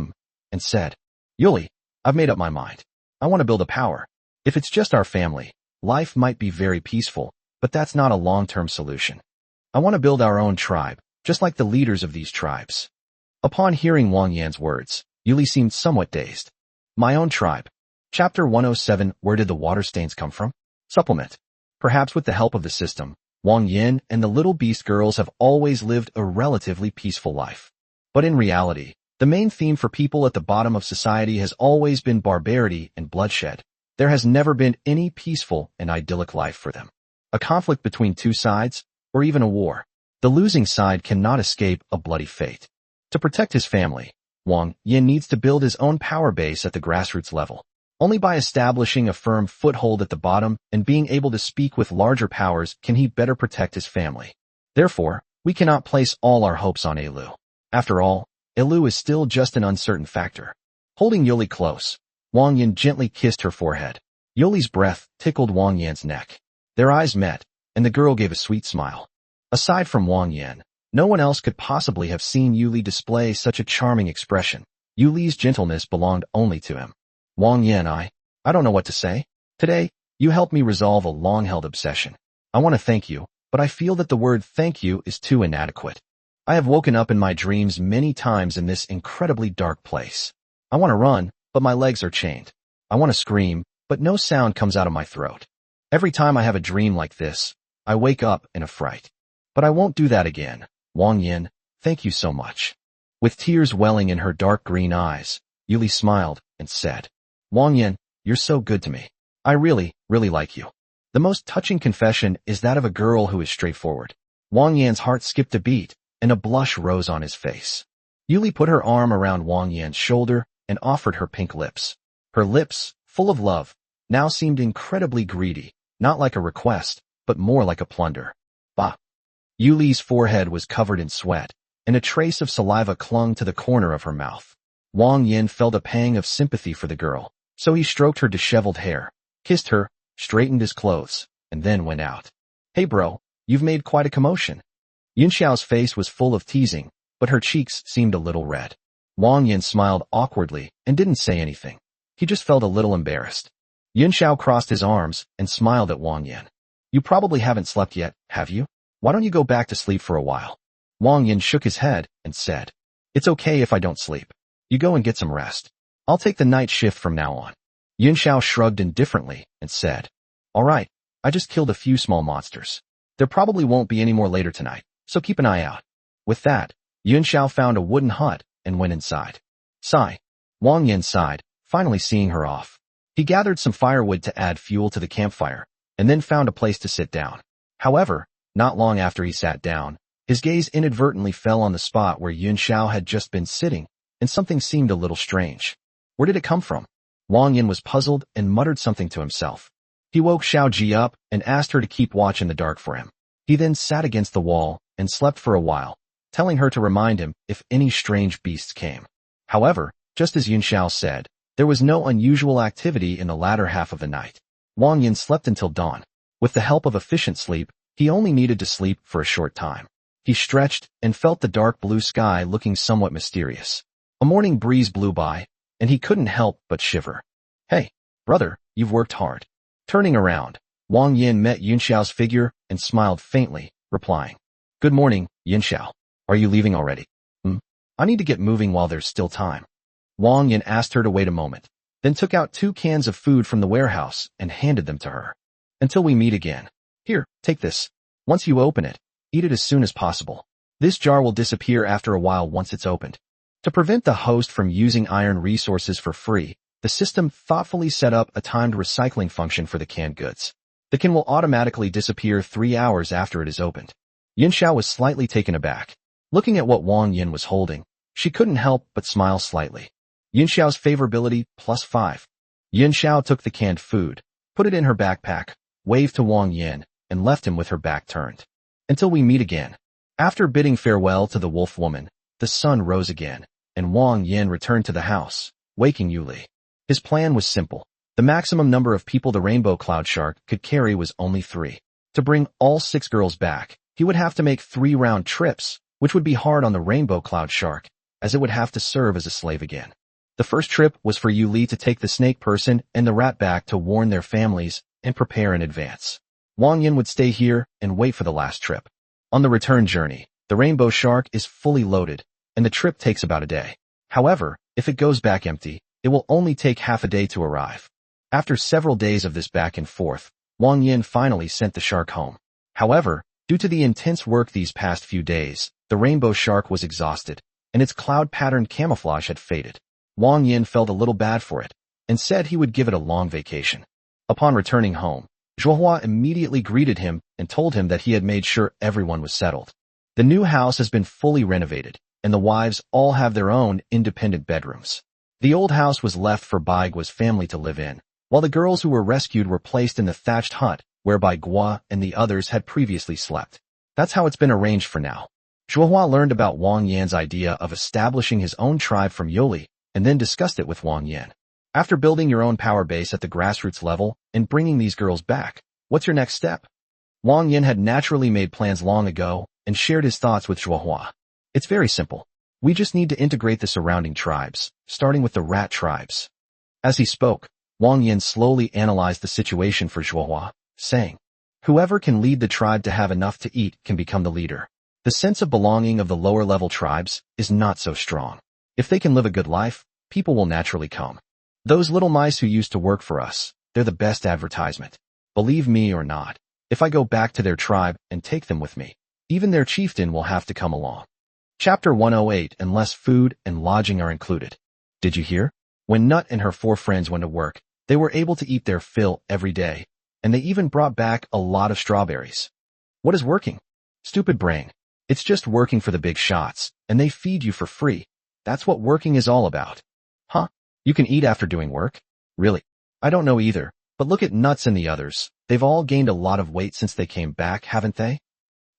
and said, Yuli, I've made up my mind. I want to build a power. If it's just our family, life might be very peaceful, but that's not a long-term solution. I want to build our own tribe, just like the leaders of these tribes. Upon hearing Wang Yan's words, Yuli seemed somewhat dazed. My own tribe. Chapter 107, Where did the water stains come from? Supplement. Perhaps with the help of the system, Wang Yan and the little beast girls have always lived a relatively peaceful life. But in reality, the main theme for people at the bottom of society has always been barbarity and bloodshed. There has never been any peaceful and idyllic life for them. A conflict between two sides, or even a war. The losing side cannot escape a bloody fate. To protect his family, Wang Yan needs to build his own power base at the grassroots level. Only by establishing a firm foothold at the bottom and being able to speak with larger powers can he better protect his family. Therefore, we cannot place all our hopes on Elu. After all, Elu is still just an uncertain factor. Holding Yuli close, Wang Yan gently kissed her forehead. Yuli's breath tickled Wang Yan's neck. Their eyes met, and the girl gave a sweet smile. Aside from Wang Yan, no one else could possibly have seen Yuli display such a charming expression. Yuli's gentleness belonged only to him. Wang Yan, I don't know what to say. Today, you helped me resolve a long-held obsession. I want to thank you, but I feel that the word thank you is too inadequate. I have woken up in my dreams many times in this incredibly dark place. I want to run, but my legs are chained. I want to scream, but no sound comes out of my throat. Every time I have a dream like this, I wake up in a fright. But I won't do that again. Wang Yan, thank you so much. With tears welling in her dark green eyes, Yuli smiled and said, Wang Yan, you're so good to me. I really like you. The most touching confession is that of a girl who is straightforward. Wang Yan's heart skipped a beat, and a blush rose on his face. Yuli put her arm around Wang Yan's shoulder and offered her pink lips. Her lips, full of love, now seemed incredibly greedy, not like a request, but more like a plunder. Bah! Yuli's forehead was covered in sweat, and a trace of saliva clung to the corner of her mouth. Wang Yan felt a pang of sympathy for the girl, so he stroked her disheveled hair, kissed her, straightened his clothes, and then went out. Hey bro, you've made quite a commotion. Yunxiao's face was full of teasing, but her cheeks seemed a little red. Wang Yan smiled awkwardly and didn't say anything. He just felt a little embarrassed. Yunxiao crossed his arms and smiled at Wang Yan. You probably haven't slept yet, have you? Why don't you go back to sleep for a while? Wang Yan shook his head and said, It's okay if I don't sleep. You go and get some rest. I'll take the night shift from now on. Yunxiao shrugged indifferently and said, All right, I just killed a few small monsters. There probably won't be any more later tonight, so keep an eye out. With that, Yunxiao found a wooden hut and went inside. Sigh. Wang Yan sighed, finally seeing her off. He gathered some firewood to add fuel to the campfire, and then found a place to sit down. However, not long after he sat down, his gaze inadvertently fell on the spot where Yunxiao had just been sitting, and something seemed a little strange. Where did it come from? Wang Yan was puzzled and muttered something to himself. He woke Xiao Ji up and asked her to keep watch in the dark for him. He then sat against the wall and slept for a while, telling her to remind him if any strange beasts came. However, just as Yunxiao said, there was no unusual activity in the latter half of the night. Wang Yan slept until dawn. With the help of efficient sleep, he only needed to sleep for a short time. He stretched and felt the dark blue sky looking somewhat mysterious. A morning breeze blew by, and he couldn't help but shiver. Hey, brother, you've worked hard. Turning around, Wang Yan met Yunxiao's figure and smiled faintly, replying, Good morning, Yunxiao. Are you leaving already? I need to get moving while there's still time. Wang Yan asked her to wait a moment, then took out 2 cans of food from the warehouse and handed them to her. Until we meet again. Here, take this. Once you open it, eat it as soon as possible. This jar will disappear after a while once it's opened. To prevent the host from using iron resources for free, the system thoughtfully set up a timed recycling function for the canned goods. The can will automatically disappear 3 hours after it is opened. Yunxiao was slightly taken aback. Looking at what Wang Yan was holding, she couldn't help but smile slightly. Yunxiao's favorability +5. Yunxiao took the canned food, put it in her backpack, waved to Wang Yan, and left him with her back turned. Until we meet again. After bidding farewell to the wolf woman, the sun rose again, and Wang Yan returned to the house, waking Yuli. His plan was simple. The maximum number of people the rainbow cloud shark could carry was only 3. To bring all 6 girls back, he would have to make 3 round trips, which would be hard on the rainbow cloud shark, as it would have to serve as a slave again. The first trip was for Yu Li to take the snake person and the rat back to warn their families and prepare in advance. Wang Yan would stay here and wait for the last trip. On the return journey, the rainbow shark is fully loaded, and the trip takes about a day. However, if it goes back empty, it will only take half a day to arrive. After several days of this back and forth, Wang Yan finally sent the shark home. However, due to the intense work these past few days, the rainbow shark was exhausted, and its cloud-patterned camouflage had faded. Wang Yan felt a little bad for it, and said he would give it a long vacation. Upon returning home, Zhuohua immediately greeted him and told him that he had made sure everyone was settled. The new house has been fully renovated, and the wives all have their own independent bedrooms. The old house was left for Bai Gua's family to live in, while the girls who were rescued were placed in the thatched hut where Bai Gua and the others had previously slept. That's how it's been arranged for now. Zhuohua learned about Wang Yan's idea of establishing his own tribe from Yuli, and then discussed it with Wang Yan. After building your own power base at the grassroots level and bringing these girls back, what's your next step? Wang Yan had naturally made plans long ago and shared his thoughts with Zhuohua. It's very simple. We just need to integrate the surrounding tribes, starting with the rat tribes. As he spoke, Wang Yan slowly analyzed the situation for Zhuohua, saying, whoever can lead the tribe to have enough to eat can become the leader. The sense of belonging of the lower-level tribes is not so strong. If they can live a good life, people will naturally come. Those little mice who used to work for us, they're the best advertisement. Believe me or not, if I go back to their tribe and take them with me, even their chieftain will have to come along. Chapter 108 Unless food and lodging are included. Did you hear? When Nut and her 4 friends went to work, they were able to eat their fill every day, and they even brought back a lot of strawberries. What is working? Stupid brain. It's just working for the big shots, and they feed you for free. That's what working is all about. Huh? You can eat after doing work? Really? I don't know either, but look at Nuts and the others. They've all gained a lot of weight since they came back, haven't they?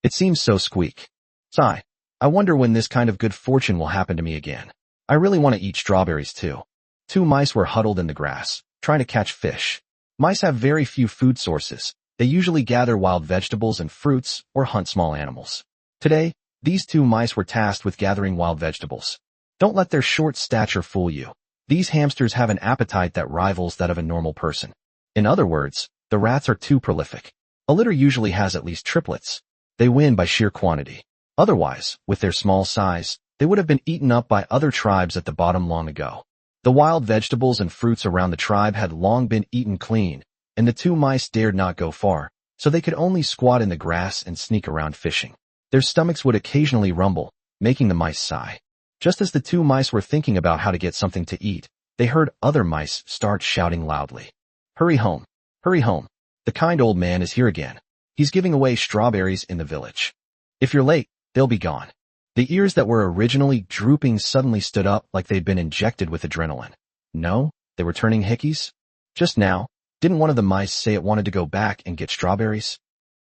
It seems so squeak. Sigh. I wonder when this kind of good fortune will happen to me again. I really want to eat strawberries too. 2 mice were huddled in the grass, trying to catch fish. Mice have very few food sources. They usually gather wild vegetables and fruits or hunt small animals. Today, these 2 mice were tasked with gathering wild vegetables. Don't let their short stature fool you. These hamsters have an appetite that rivals that of a normal person. In other words, the rats are too prolific. A litter usually has at least triplets. They win by sheer quantity. Otherwise, with their small size, they would have been eaten up by other tribes at the bottom long ago. The wild vegetables and fruits around the tribe had long been eaten clean, and the 2 mice dared not go far, so they could only squat in the grass and sneak around fishing. Their stomachs would occasionally rumble, making the mice sigh. Just as the 2 mice were thinking about how to get something to eat, they heard other mice start shouting loudly. Hurry home! Hurry home! The kind old man is here again. He's giving away strawberries in the village. If you're late, they'll be gone. The ears that were originally drooping suddenly stood up like they'd been injected with adrenaline. No, they were turning hickeys? Just now, didn't one of the mice say it wanted to go back and get strawberries?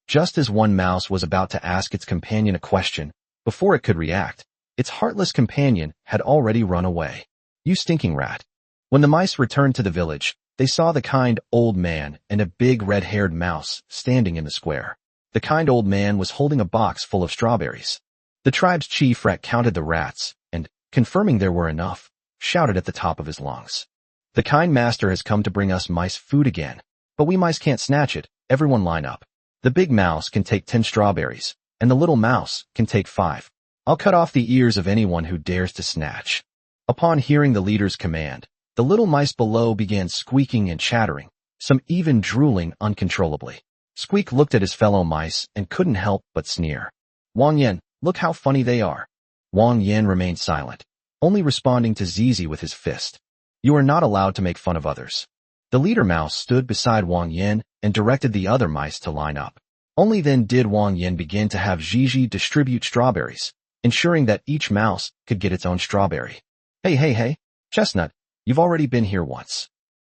Just as one mouse was about to ask its companion a question, before it could react, its heartless companion had already run away. You stinking rat. When the mice returned to the village, they saw the kind old man and a big red-haired mouse standing in the square. The kind old man was holding a box full of strawberries. The tribe's chief rat counted the rats, and, confirming there were enough, shouted at the top of his lungs. The kind master has come to bring us mice food again. But we mice can't snatch it. Everyone line up. The big mouse can take 10 strawberries, and the little mouse can take 5. I'll cut off the ears of anyone who dares to snatch. Upon hearing the leader's command, the little mice below began squeaking and chattering, some even drooling uncontrollably. Squeak looked at his fellow mice and couldn't help but sneer. Wang Yan, look how funny they are. Wang Yan remained silent, only responding to Zizi with his fist. You are not allowed to make fun of others. The leader mouse stood beside Wang Yan and directed the other mice to line up. Only then did Wang Yan begin to have Zizi distribute strawberries, ensuring that each mouse could get its own strawberry. Hey, Chestnut, you've already been here once.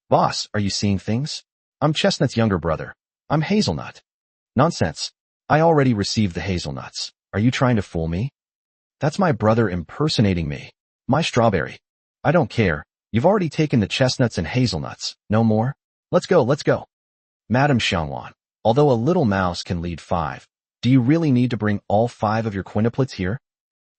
Boss, are you seeing things? I'm Chestnut's younger brother. I'm Hazelnut. Nonsense. I already received the hazelnuts. Are you trying to fool me? That's my brother impersonating me. My strawberry. I don't care. You've already taken the chestnuts and hazelnuts. No more? Let's go. Madam Xiangwan, although a little mouse can lead 5, do you really need to bring all 5 of your quintuplets here?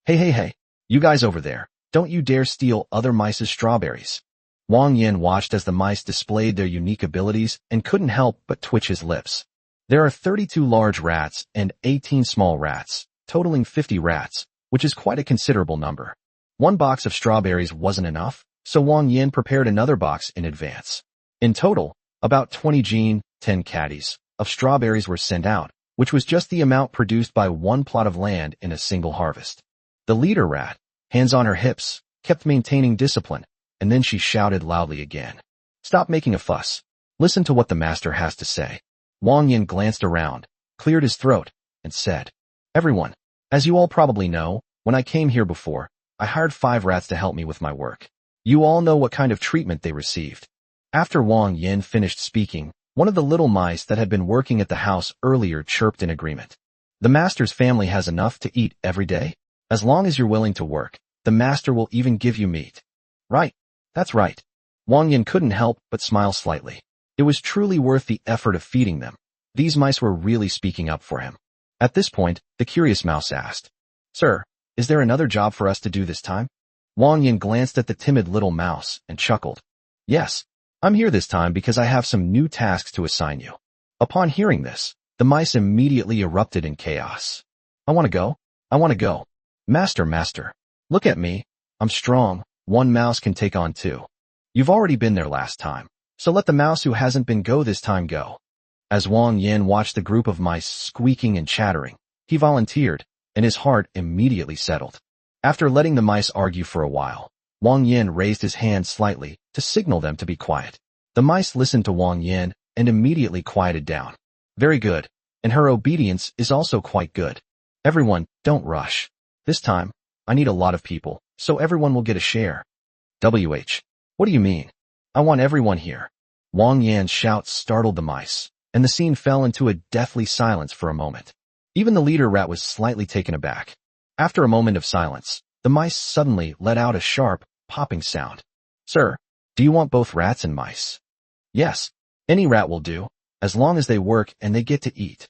Hey, you guys over there. Don't you dare steal other mice's strawberries. Wang Yan watched as the mice displayed their unique abilities and couldn't help but twitch his lips. There are 32 large rats and 18 small rats, totaling 50 rats, which is quite a considerable number. One box of strawberries wasn't enough, so Wang Yan prepared another box in advance. In total, about 10 caddies of strawberries were sent out, which was just the amount produced by one plot of land in a single harvest. The leader rat, hands on her hips, kept maintaining discipline, and then she shouted loudly again. Stop making a fuss. Listen to what the master has to say. Wang Yan glanced around, cleared his throat, and said, Everyone, as you all probably know, when I came here before, I hired 5 rats to help me with my work. You all know what kind of treatment they received. After Wang Yan finished speaking, one of the little mice that had been working at the house earlier chirped in agreement. The master's family has enough to eat every day. As long as you're willing to work, the master will even give you meat. Right, that's right. Wang Yan couldn't help but smile slightly. It was truly worth the effort of feeding them. These mice were really speaking up for him. At this point, the curious mouse asked, Sir, is there another job for us to do this time? Wang Yan glanced at the timid little mouse and chuckled. Yes, I'm here this time because I have some new tasks to assign you. Upon hearing this, the mice immediately erupted in chaos. I want to go. I want to go. Master, look at me. I'm strong. One mouse can take on 2. You've already been there last time, so let the mouse who hasn't been go this time go. As Wang Yan watched the group of mice squeaking and chattering, he volunteered, and his heart immediately settled. After letting the mice argue for a while, Wang Yan raised his hand slightly to signal them to be quiet. The mice listened to Wang Yan and immediately quieted down. Very good, and her obedience is also quite good. Everyone, don't rush. This time, I need a lot of people, so everyone will get a share. What do you mean? I want everyone here. Wang Yan's shout startled the mice, and the scene fell into a deathly silence for a moment. Even the leader rat was slightly taken aback. After a moment of silence, the mice suddenly let out a sharp, popping sound. Sir, do you want both rats and mice? Yes, any rat will do, as long as they work and they get to eat.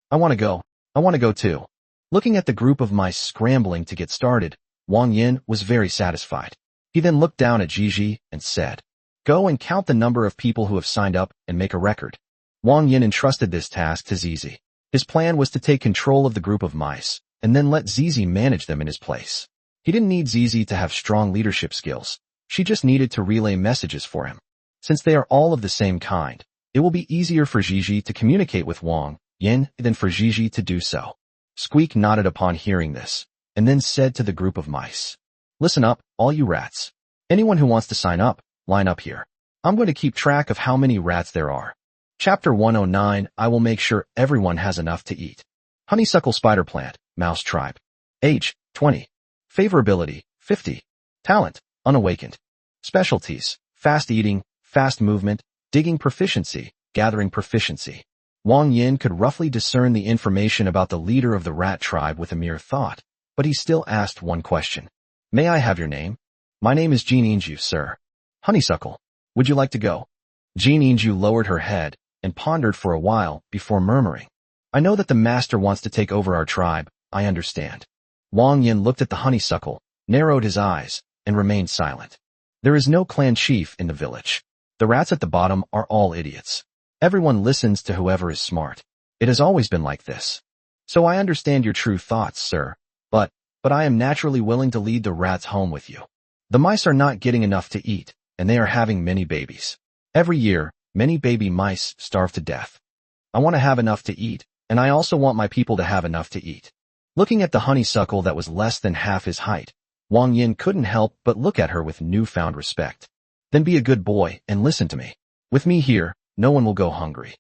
I want to go. I want to go too. Looking at the group of mice scrambling to get started, Wang Yan was very satisfied. He then looked down at Gigi and said, Go and count the number of people who have signed up and make a record. Wang Yan entrusted this task to Zizi. His plan was to take control of the group of mice, and then let Zizi manage them in his place. He didn't need Zizi to have strong leadership skills. She just needed to relay messages for him. Since they are all of the same kind, it will be easier for Gigi to communicate with Wang Yan than for Gigi to do so. Squeak nodded upon hearing this, and then said to the group of mice, Listen up, all you rats. Anyone who wants to sign up, line up here. I'm going to keep track of how many rats there are. Chapter 109, I will make sure everyone has enough to eat. Honeysuckle spider plant, mouse tribe. Age, 20. Favorability, 50. Talent, unawakened. Specialties, fast eating, fast movement, digging proficiency, gathering proficiency. Wang Yan could roughly discern the information about the leader of the rat tribe with a mere thought, but he still asked one question. May I have your name? My name is Jean Inju, sir. Honeysuckle, would you like to go? Jean Inju lowered her head and pondered for a while before murmuring. I know that the master wants to take over our tribe, I understand. Wang Yan looked at the honeysuckle, narrowed his eyes, and remained silent. There is no clan chief in the village. The rats at the bottom are all idiots. Everyone listens to whoever is smart. It has always been like this. So I understand your true thoughts, sir, but I am naturally willing to lead the rats home with you. The mice are not getting enough to eat, and they are having many babies. Every year, many baby mice starve to death. I want to have enough to eat, and I also want my people to have enough to eat. Looking at the honeysuckle that was less than half his height, Wang Yan couldn't help but look at her with newfound respect. Then be a good boy and listen to me. With me here, no one will go hungry.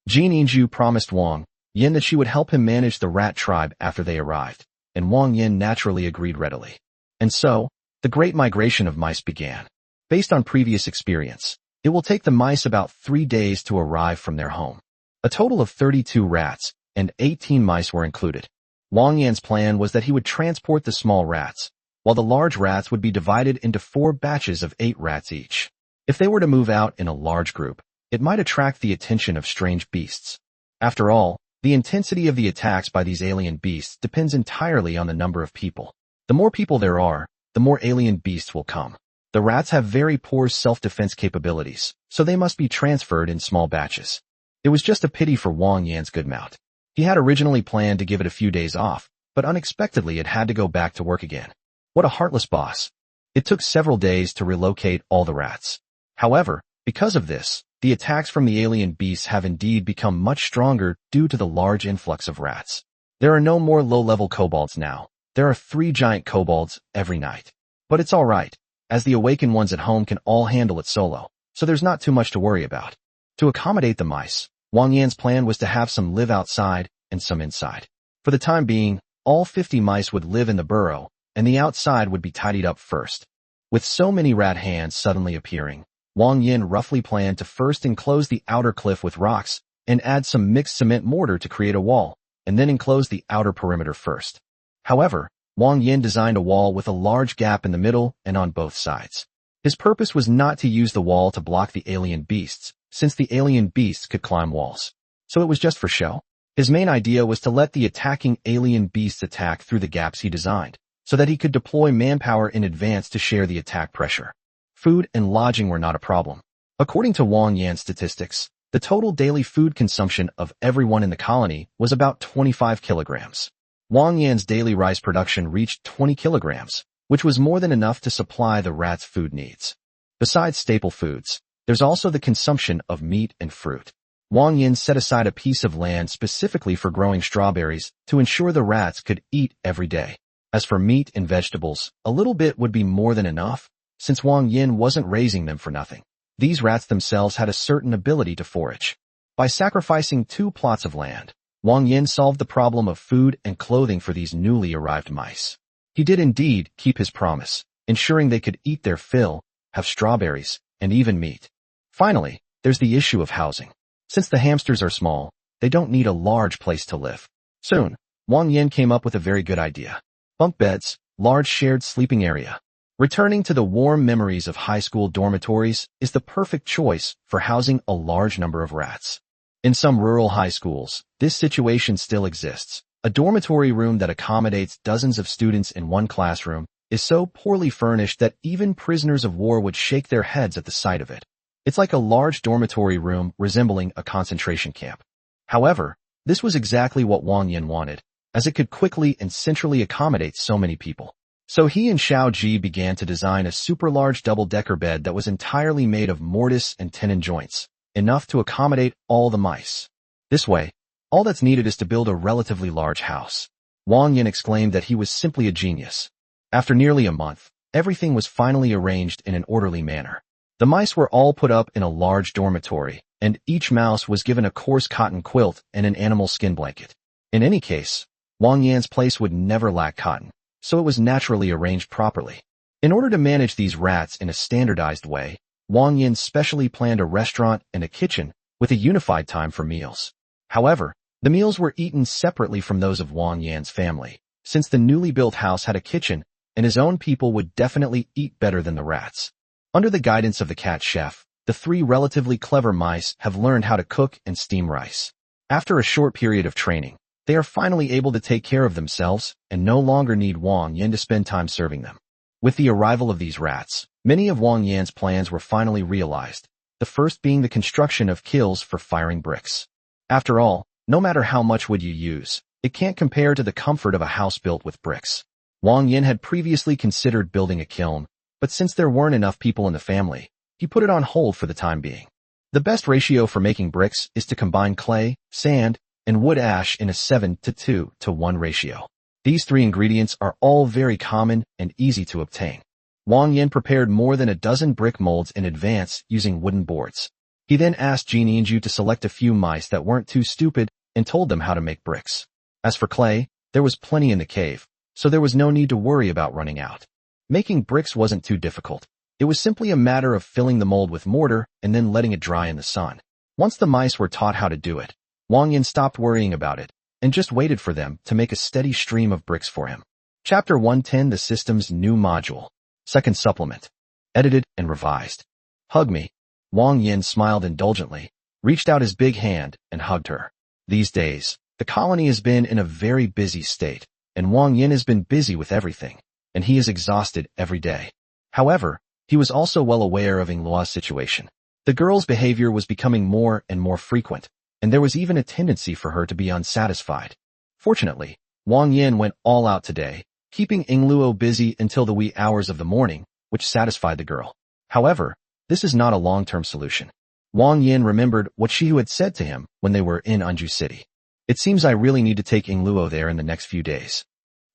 Jean Inju promised Wang Yan that she would help him manage the rat tribe after they arrived, and Wang Yan naturally agreed readily. And so, the great migration of mice began. Based on previous experience, it will take the mice about 3 days to arrive from their home. A total of 32 rats and 18 mice were included. Wang Yan's plan was that he would transport the small rats, while the large rats would be divided into 4 batches of 8 rats each. If they were to move out in a large group, it might attract the attention of strange beasts. After all, the intensity of the attacks by these alien beasts depends entirely on the number of people. The more people there are, the more alien beasts will come. The rats have very poor self-defense capabilities, so they must be transferred in small batches. It was just a pity for Wang Yan's good mount. He had originally planned to give it a few days off, but unexpectedly it had to go back to work again. What a heartless boss. It took several days to relocate all the rats. However, because of this, the attacks from the alien beasts have indeed become much stronger due to the large influx of rats. There are no more low-level kobolds now. There are 3 giant kobolds every night. But it's alright, as the awakened ones at home can all handle it solo, so there's not too much to worry about. To accommodate the mice, Wang Yan's plan was to have some live outside and some inside. For the time being, all 50 mice would live in the burrow, and the outside would be tidied up first. With so many rat hands suddenly appearing, Wang Yan roughly planned to first enclose the outer cliff with rocks and add some mixed cement mortar to create a wall, and then enclose the outer perimeter first. However, Wang Yan designed a wall with a large gap in the middle and on both sides. His purpose was not to use the wall to block the alien beasts, since the alien beasts could climb walls. So it was just for show. His main idea was to let the attacking alien beasts attack through the gaps he designed, so that he could deploy manpower in advance to share the attack pressure. Food and lodging were not a problem. According to Wang Yan's statistics, the total daily food consumption of everyone in the colony was about 25 kilograms. Wang Yan's daily rice production reached 20 kilograms, which was more than enough to supply the rats' food needs. Besides staple foods, there's also the consumption of meat and fruit. Wang Yan set aside a piece of land specifically for growing strawberries to ensure the rats could eat every day. As for meat and vegetables, a little bit would be more than enough, since Wang Yan wasn't raising them for nothing. These rats themselves had a certain ability to forage. By sacrificing 2 plots of land, Wang Yan solved the problem of food and clothing for these newly arrived mice. He did indeed keep his promise, ensuring they could eat their fill, have strawberries, and even meat. Finally, there's the issue of housing. Since the hamsters are small, they don't need a large place to live. Soon, Wang Yan came up with a very good idea. Bunk beds, large shared sleeping area. Returning to the warm memories of high school dormitories is the perfect choice for housing a large number of rats. In some rural high schools, this situation still exists. A dormitory room that accommodates dozens of students in one classroom is so poorly furnished that even prisoners of war would shake their heads at the sight of it. It's like a large dormitory room resembling a concentration camp. However, this was exactly what Wang Yan wanted, as it could quickly and centrally accommodate so many people. So he and Xiao Ji began to design a super large double-decker bed that was entirely made of mortise and tenon joints, enough to accommodate all the mice. This way, all that's needed is to build a relatively large house. Wang Yan exclaimed that he was simply a genius. After nearly a month, everything was finally arranged in an orderly manner. The mice were all put up in a large dormitory, and each mouse was given a coarse cotton quilt and an animal skin blanket. In any case, Wang Yan's place would never lack cotton, so it was naturally arranged properly. In order to manage these rats in a standardized way, Wang Yan specially planned a restaurant and a kitchen with a unified time for meals. However, the meals were eaten separately from those of Wang Yan's family, since the newly built house had a kitchen, and his own people would definitely eat better than the rats. Under the guidance of the cat chef, the 3 relatively clever mice have learned how to cook and steam rice. After a short period of training, they are finally able to take care of themselves and no longer need Wang Yan to spend time serving them. With the arrival of these rats, many of Wang Yan's plans were finally realized, the first being the construction of kilns for firing bricks. After all, no matter how much wood you use, it can't compare to the comfort of a house built with bricks. Wang Yan had previously considered building a kiln, but since there weren't enough people in the family, he put it on hold for the time being. The best ratio for making bricks is to combine clay, sand, and wood ash in a 7:2:1 ratio. These 3 ingredients are all very common and easy to obtain. Wang Yan prepared more than a dozen brick molds in advance using wooden boards. He then asked Jin Yinju to select a few mice that weren't too stupid and told them how to make bricks. As for clay, there was plenty in the cave, so there was no need to worry about running out. Making bricks wasn't too difficult. It was simply a matter of filling the mold with mortar and then letting it dry in the sun. Once the mice were taught how to do it, Wang Yan stopped worrying about it and just waited for them to make a steady stream of bricks for him. Chapter 110, the system's new module. Second supplement. Edited and revised. Hug me. Wang Yan smiled indulgently, reached out his big hand, and hugged her. These days, the colony has been in a very busy state, and Wang Yan has been busy with everything. and he is exhausted every day. However, he was also well aware of Yingluo's situation. The girl's behavior was becoming more and more frequent, and there was even a tendency for her to be unsatisfied. Fortunately, Wang Yan went all out today, keeping Yingluo busy until the wee hours of the morning, which satisfied the girl. However, this is not a long-term solution. Wang Yan remembered what Shihu had said to him when they were in Anju City. It seems I really need to take Yingluo there in the next few days.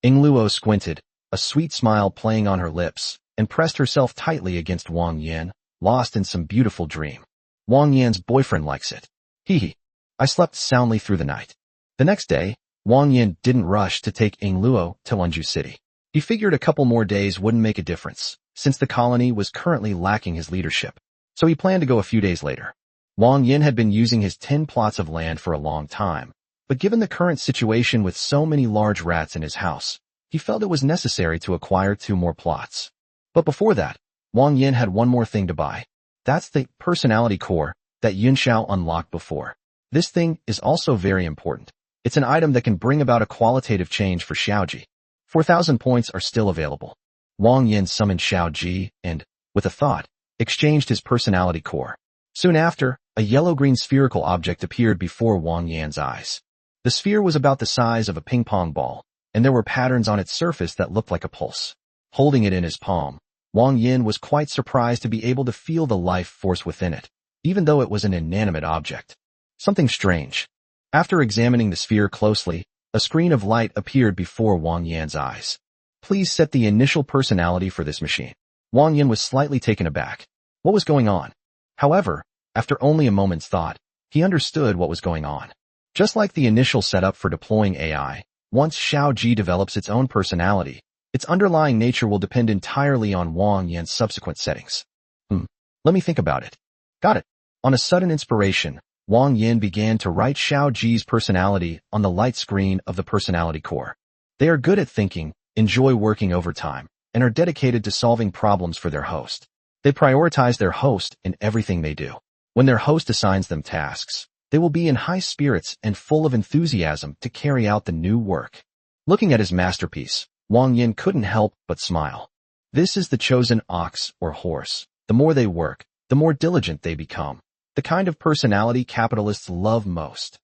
Yingluo squinted, a sweet smile playing on her lips, and pressed herself tightly against Wang Yan, lost in some beautiful dream. Wang Yan's boyfriend likes it. Hee. I slept soundly through the night. The next day, Wang Yan didn't rush to take Yingluo to Anju City. He figured a couple more days wouldn't make a difference, since the colony was currently lacking his leadership. So he planned to go a few days later. Wang Yan had been using his 10 plots of land for a long time, but given the current situation with so many large rats in his house, he felt it was necessary to acquire 2 more plots. But before that, Wang Yan had one more thing to buy. That's the personality core that Yunxiao unlocked before. This thing is also very important. It's an item that can bring about a qualitative change for Xiaoji. 4,000 points are still available. Wang Yan summoned Xiaoji and, with a thought, exchanged his personality core. Soon after, a yellow-green spherical object appeared before Wang Yan's eyes. The sphere was about the size of a ping-pong ball, and there were patterns on its surface that looked like a pulse. Holding it in his palm, Wang Yan was quite surprised to be able to feel the life force within it, even though it was an inanimate object. Something strange. After examining the sphere closely, a screen of light appeared before Wang Yan's eyes. Please set the initial personality for this machine. Wang Yan was slightly taken aback. What was going on? However, after only a moment's thought, he understood what was going on. Just like the initial setup for deploying AI, once Xiaoji develops its own personality, its underlying nature will depend entirely on Wang Yan's subsequent settings. Let me think about it. Got it. On a sudden inspiration, Wang Yan began to write Xiaoji's personality on the light screen of the personality core. They are good at thinking, enjoy working overtime, and are dedicated to solving problems for their host. They prioritize their host in everything they do. When their host assigns them tasks, they will be in high spirits and full of enthusiasm to carry out the new work. Looking at his masterpiece, Wang Yan couldn't help but smile. This is the chosen ox or horse. The more they work, the more diligent they become. The kind of personality capitalists love most.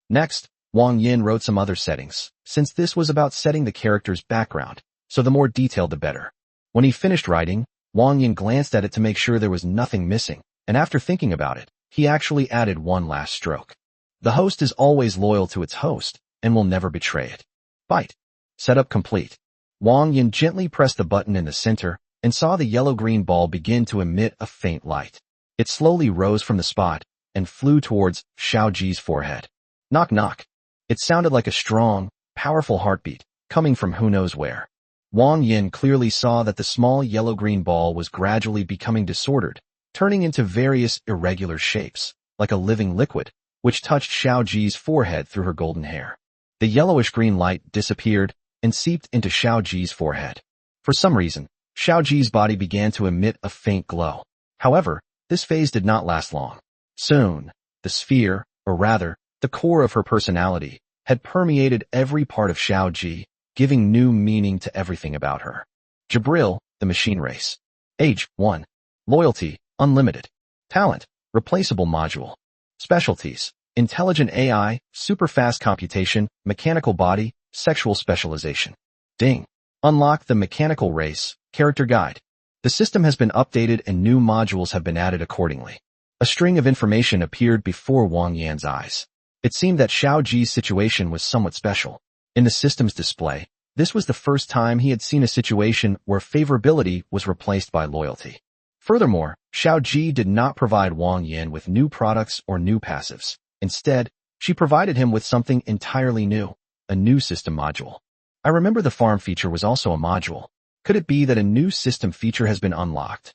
Next, Wang Yan wrote some other settings, since this was about setting the character's background, so the more detailed the better. When he finished writing, Wang Yan glanced at it to make sure there was nothing missing, and after thinking about it, he actually added one last stroke. The host is always loyal to its host, and will never betray it. Byte. Setup complete. Wang Yan gently pressed the button in the center, and saw the yellow-green ball begin to emit a faint light. It slowly rose from the spot, and flew towards Xiaoji's forehead. Knock knock. It sounded like a strong, powerful heartbeat, coming from who knows where. Wang Yan clearly saw that the small yellow-green ball was gradually becoming disordered, turning into various irregular shapes, like a living liquid, which touched Xiaoji's forehead through her golden hair. The yellowish-green light disappeared and seeped into Xiaoji's forehead. For some reason, Xiaoji's body began to emit a faint glow. However, this phase did not last long. Soon, the sphere, or rather, the core of her personality, had permeated every part of Xiaoji, giving new meaning to everything about her. Jabril, the machine race. Age, 1. Loyalty, unlimited. Talent, replaceable module. Specialties, intelligent AI, super-fast computation, mechanical body, sexual specialization. Ding. Unlock the mechanical race, character guide. The system has been updated and new modules have been added accordingly. A string of information appeared before Wang Yan's eyes. It seemed that Xiaoji's situation was somewhat special. In the system's display, this was the first time he had seen a situation where favorability was replaced by loyalty. Furthermore, Xiaoji did not provide Wang Yan with new products or new passives. Instead, she provided him with something entirely new, a new system module. I remember the farm feature was also a module. Could it be that a new system feature has been unlocked?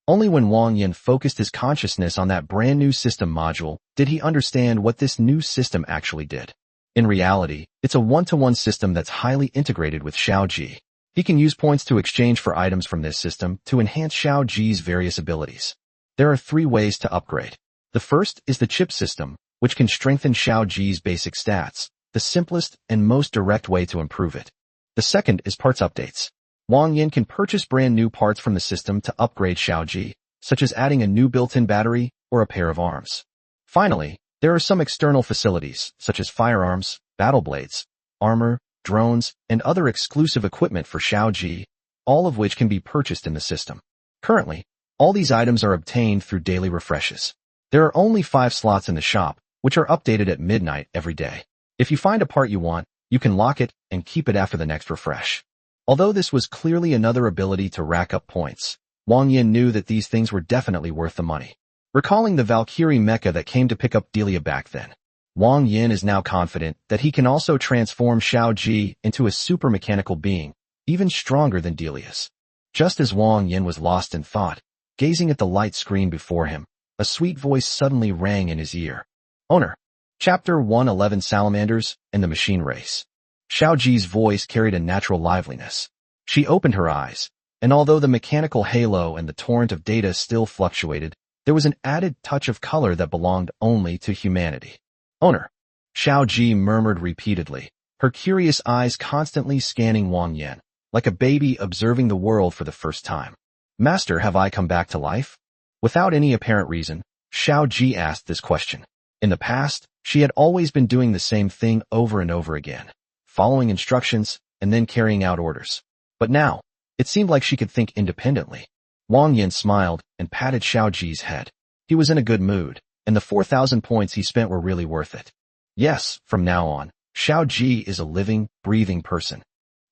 Only when Wang Yan focused his consciousness on that brand new system module did he understand what this new system actually did. In reality, it's a one-to-one system that's highly integrated with Xiaoji. He can use points to exchange for items from this system to enhance Xiaoji's various abilities. There are 3 ways to upgrade. The first is the chip system, which can strengthen Xiaoji's basic stats, the simplest and most direct way to improve it. The second is parts updates. Wang Yan can purchase brand new parts from the system to upgrade Xiaoji, such as adding a new built-in battery or a pair of arms. Finally, there are some external facilities, such as firearms, battle blades, armor, drones, and other exclusive equipment for Xiaoji, all of which can be purchased in the system. Currently, all these items are obtained through daily refreshes. There are only 5 slots in the shop, which are updated at midnight every day. If you find a part you want, you can lock it and keep it after the next refresh. Although this was clearly another ability to rack up points, Wang Yan knew that these things were definitely worth the money. Recalling the Valkyrie mecha that came to pick up Delia back then, Wang Yan is now confident that he can also transform Xiaoji into a super mechanical being, even stronger than Delia's. Just as Wang Yan was lost in thought, gazing at the light screen before him, a sweet voice suddenly rang in his ear. Owner. Chapter 111 Salamanders and the Machine Race. Xiaoji's voice carried a natural liveliness. She opened her eyes, and although the mechanical halo and the torrent of data still fluctuated, there was an added touch of color that belonged only to humanity. Owner. Xiaoji murmured repeatedly, her curious eyes constantly scanning Wang Yan, like a baby observing the world for the first time. Master, have I come back to life? Without any apparent reason, Xiaoji asked this question. In the past, she had always been doing the same thing over and over again, following instructions and then carrying out orders. But now, it seemed like she could think independently. Wang Yan smiled and patted Xiaoji's head. He was in a good mood, and the 4,000 points he spent were really worth it. Yes, from now on, Xiaoji is a living, breathing person.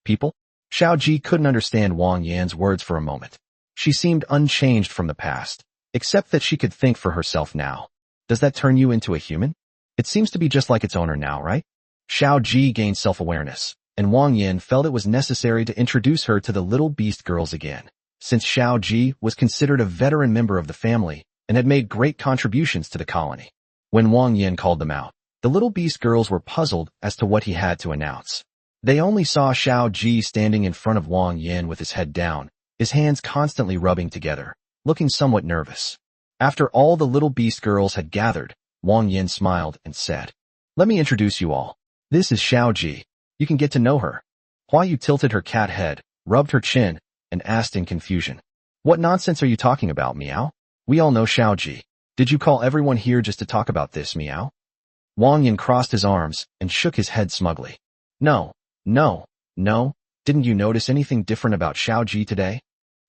People? Xiaoji couldn't understand Wang Yan's words for a moment. She seemed unchanged from the past, except that she could think for herself now. Does that turn you into a human? It seems to be just like its owner now, right? Xiaoji gained self-awareness, and Wang Yan felt it was necessary to introduce her to the little beast girls again, since Xiaoji was considered a veteran member of the family and had made great contributions to the colony. When Wang Yan called them out, the little beast girls were puzzled as to what he had to announce. They only saw Xiaoji standing in front of Wang Yan with his head down, his hands constantly rubbing together, looking somewhat nervous. After all the little beast girls had gathered, Wang Yan smiled and said, "Let me introduce you all. This is Xiaoji. You can get to know her." Hua Yu tilted her cat head, rubbed her chin, and asked in confusion, "What nonsense are you talking about, Meow? We all know Xiaoji. Did you call everyone here just to talk about this, Meow?" Wang Yan crossed his arms and shook his head smugly. No. Didn't you notice anything different about Xiaoji today?"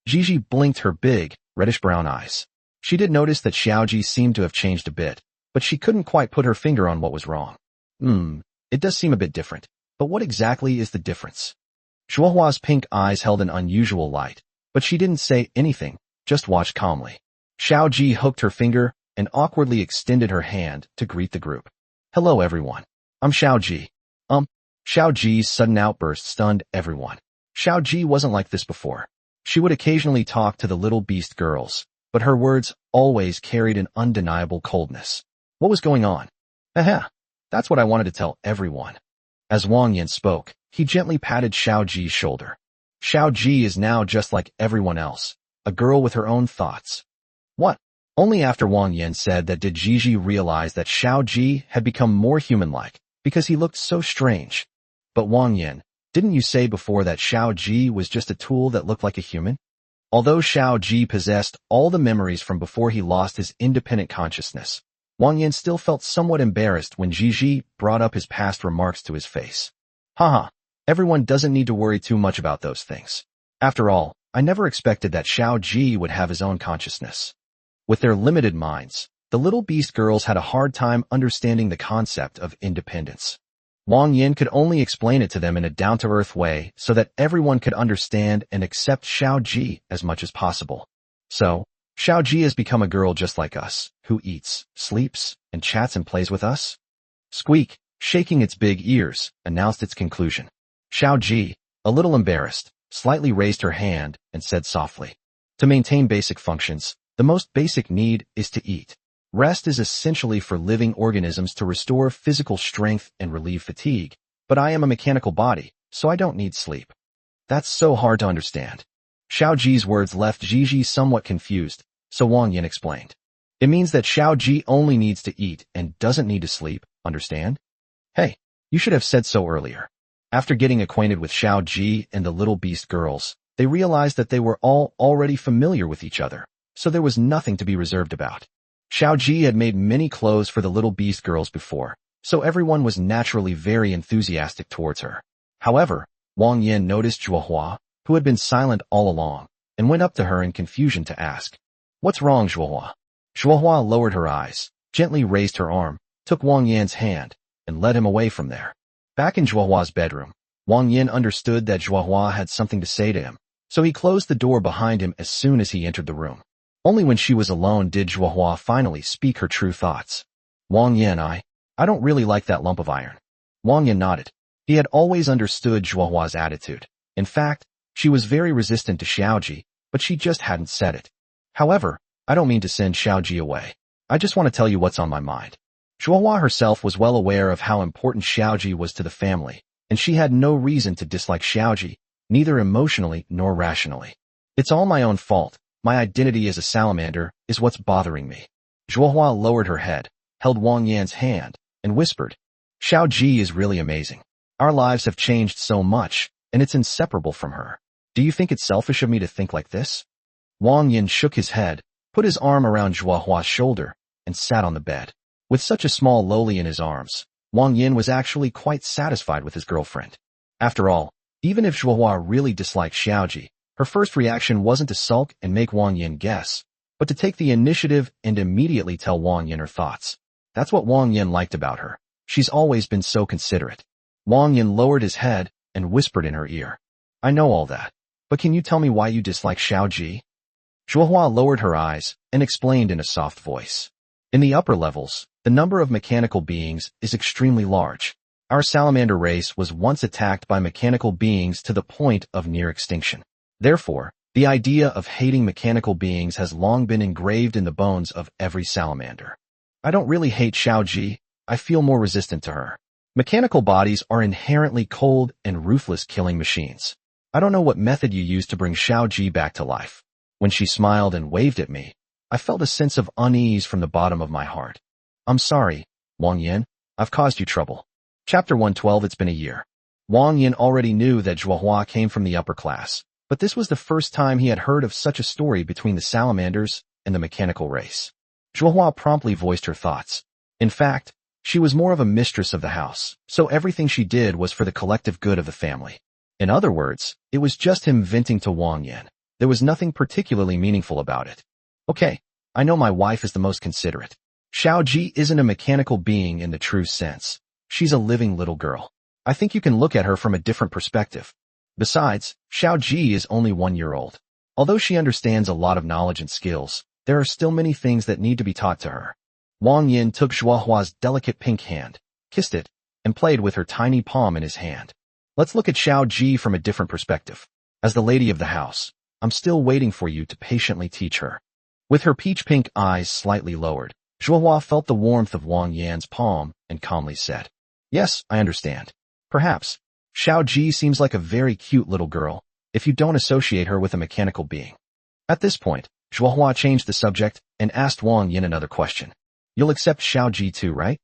Gigi blinked her big, reddish-brown eyes. She did notice that Xiaoji seemed to have changed a bit, but she couldn't quite put her finger on what was wrong. It does seem a bit different, but what exactly is the difference? Zhuohua's pink eyes held an unusual light, but she didn't say anything, just watched calmly. Xiaoji hooked her finger and awkwardly extended her hand to greet the group. "Hello everyone. I'm Xiaoji." Xiaoji's sudden outburst stunned everyone. Xiaoji wasn't like this before. She would occasionally talk to the little beast girls, but her words always carried an undeniable coldness. What was going on? Aha! That's what I wanted to tell everyone. As Wang Yan spoke, he gently patted Xiaoji's shoulder. Xiaoji is now just like everyone else, a girl with her own thoughts. What? Only after Wang Yan said that did Gigi realize that Xiaoji had become more human-like, because he looked so strange. But Wang Yan, didn't you say before that Xiaoji was just a tool that looked like a human? Although Xiaoji possessed all the memories from before he lost his independent consciousness, Wang Yan still felt somewhat embarrassed when Gigi brought up his past remarks to his face. Haha, everyone doesn't need to worry too much about those things. After all, I never expected that Xiaoji would have his own consciousness. With their limited minds, the little beast girls had a hard time understanding the concept of independence. Wang Yan could only explain it to them in a down-to-earth way so that everyone could understand and accept Xiaoji as much as possible. So, Xiaoji has become a girl just like us, who eats, sleeps, and chats and plays with us? Squeak, shaking its big ears, announced its conclusion. Xiaoji, a little embarrassed, slightly raised her hand and said softly, "To maintain basic functions, the most basic need is to eat. Rest is essentially for living organisms to restore physical strength and relieve fatigue, but I am a mechanical body, so I don't need sleep." That's so hard to understand. Xiaoji's words left Gigi somewhat confused, so Wang Yan explained. It means that Xiaoji only needs to eat and doesn't need to sleep, understand? Hey, you should have said so earlier. After getting acquainted with Xiaoji and the little beast girls, They realized that they were all already familiar with each other, so there was nothing to be reserved about. Xiaoji had made many clothes for the little beast girls before, so everyone was naturally very enthusiastic towards her. However, Wang Yan noticed Zhuohua, who had been silent all along, and went up to her in confusion to ask, "What's wrong, Zhuohua?" Zhuohua lowered her eyes, gently raised her arm, took Wang Yan's hand, and led him away from there. Back in Zhuohua's bedroom, Wang Yan understood that Zhuohua had something to say to him, so he closed the door behind him as soon as he entered the room. Only when she was alone did Zhuohua finally speak her true thoughts. "Wang Yan, I don't really like that lump of iron." Wang Yan nodded. He had always understood Zhuohua's attitude. In fact, she was very resistant to Xiaoji, but she just hadn't said it. "However, I don't mean to send Xiaoji away. I just want to tell you what's on my mind." Zhuohua herself was well aware of how important Xiaoji was to the family, and she had no reason to dislike Xiaoji, neither emotionally nor rationally. "It's all my own fault. My identity as a salamander is what's bothering me." Zhuohua lowered her head, held Wang Yan's hand, and whispered, "Xiaoji is really amazing. Our lives have changed so much, and it's inseparable from her. Do you think it's selfish of me to think like this?" Wang Yan shook his head, put his arm around Zhuohua's shoulder, and sat on the bed. With such a small loli in his arms, Wang Yan was actually quite satisfied with his girlfriend. After all, even if Zhuohua really disliked Xiaoji, her first reaction wasn't to sulk and make Wang Yan guess, but to take the initiative and immediately tell Wang Yan her thoughts. That's what Wang Yan liked about her. She's always been so considerate. Wang Yan lowered his head and whispered in her ear, "I know all that, but can you tell me why you dislike Xiaoji?" Zhuohua lowered her eyes and explained in a soft voice. "In the upper levels, the number of mechanical beings is extremely large. Our salamander race was once attacked by mechanical beings to the point of near extinction. Therefore, the idea of hating mechanical beings has long been engraved in the bones of every salamander. I don't really hate Xiaoji, I feel more resistant to her. Mechanical bodies are inherently cold and ruthless killing machines. I don't know what method you used to bring Xiaoji back to life." When she smiled and waved at me, I felt a sense of unease from the bottom of my heart. "I'm sorry, Wang Yan, I've caused you trouble." Chapter 112. It's been a year. Wang Yan already knew that Zhuohua came from the upper class, but this was the first time he had heard of such a story between the salamanders and the mechanical race. Zhuohua promptly voiced her thoughts. In fact, she was more of a mistress of the house, so everything she did was for the collective good of the family. In other words, it was just him venting to Wang Yan. There was nothing particularly meaningful about it. "Okay, I know my wife is the most considerate. Xiaoji isn't a mechanical being in the true sense. She's a living little girl. I think you can look at her from a different perspective. Besides, Xiaoji is only 1 year old. Although she understands a lot of knowledge and skills, there are still many things that need to be taught to her." Wang Yan took Zhuohua's delicate pink hand, kissed it, and played with her tiny palm in his hand. "Let's look at Xiaoji from a different perspective. As the lady of the house, I'm still waiting for you to patiently teach her." With her peach-pink eyes slightly lowered, Zhuohua felt the warmth of Wang Yan's palm and calmly said, "Yes, I understand. Perhaps. Xiaoji seems like a very cute little girl, if you don't associate her with a mechanical being." At this point, Zhuohua changed the subject and asked Wang Yan another question. "You'll accept Xiaoji too, right?"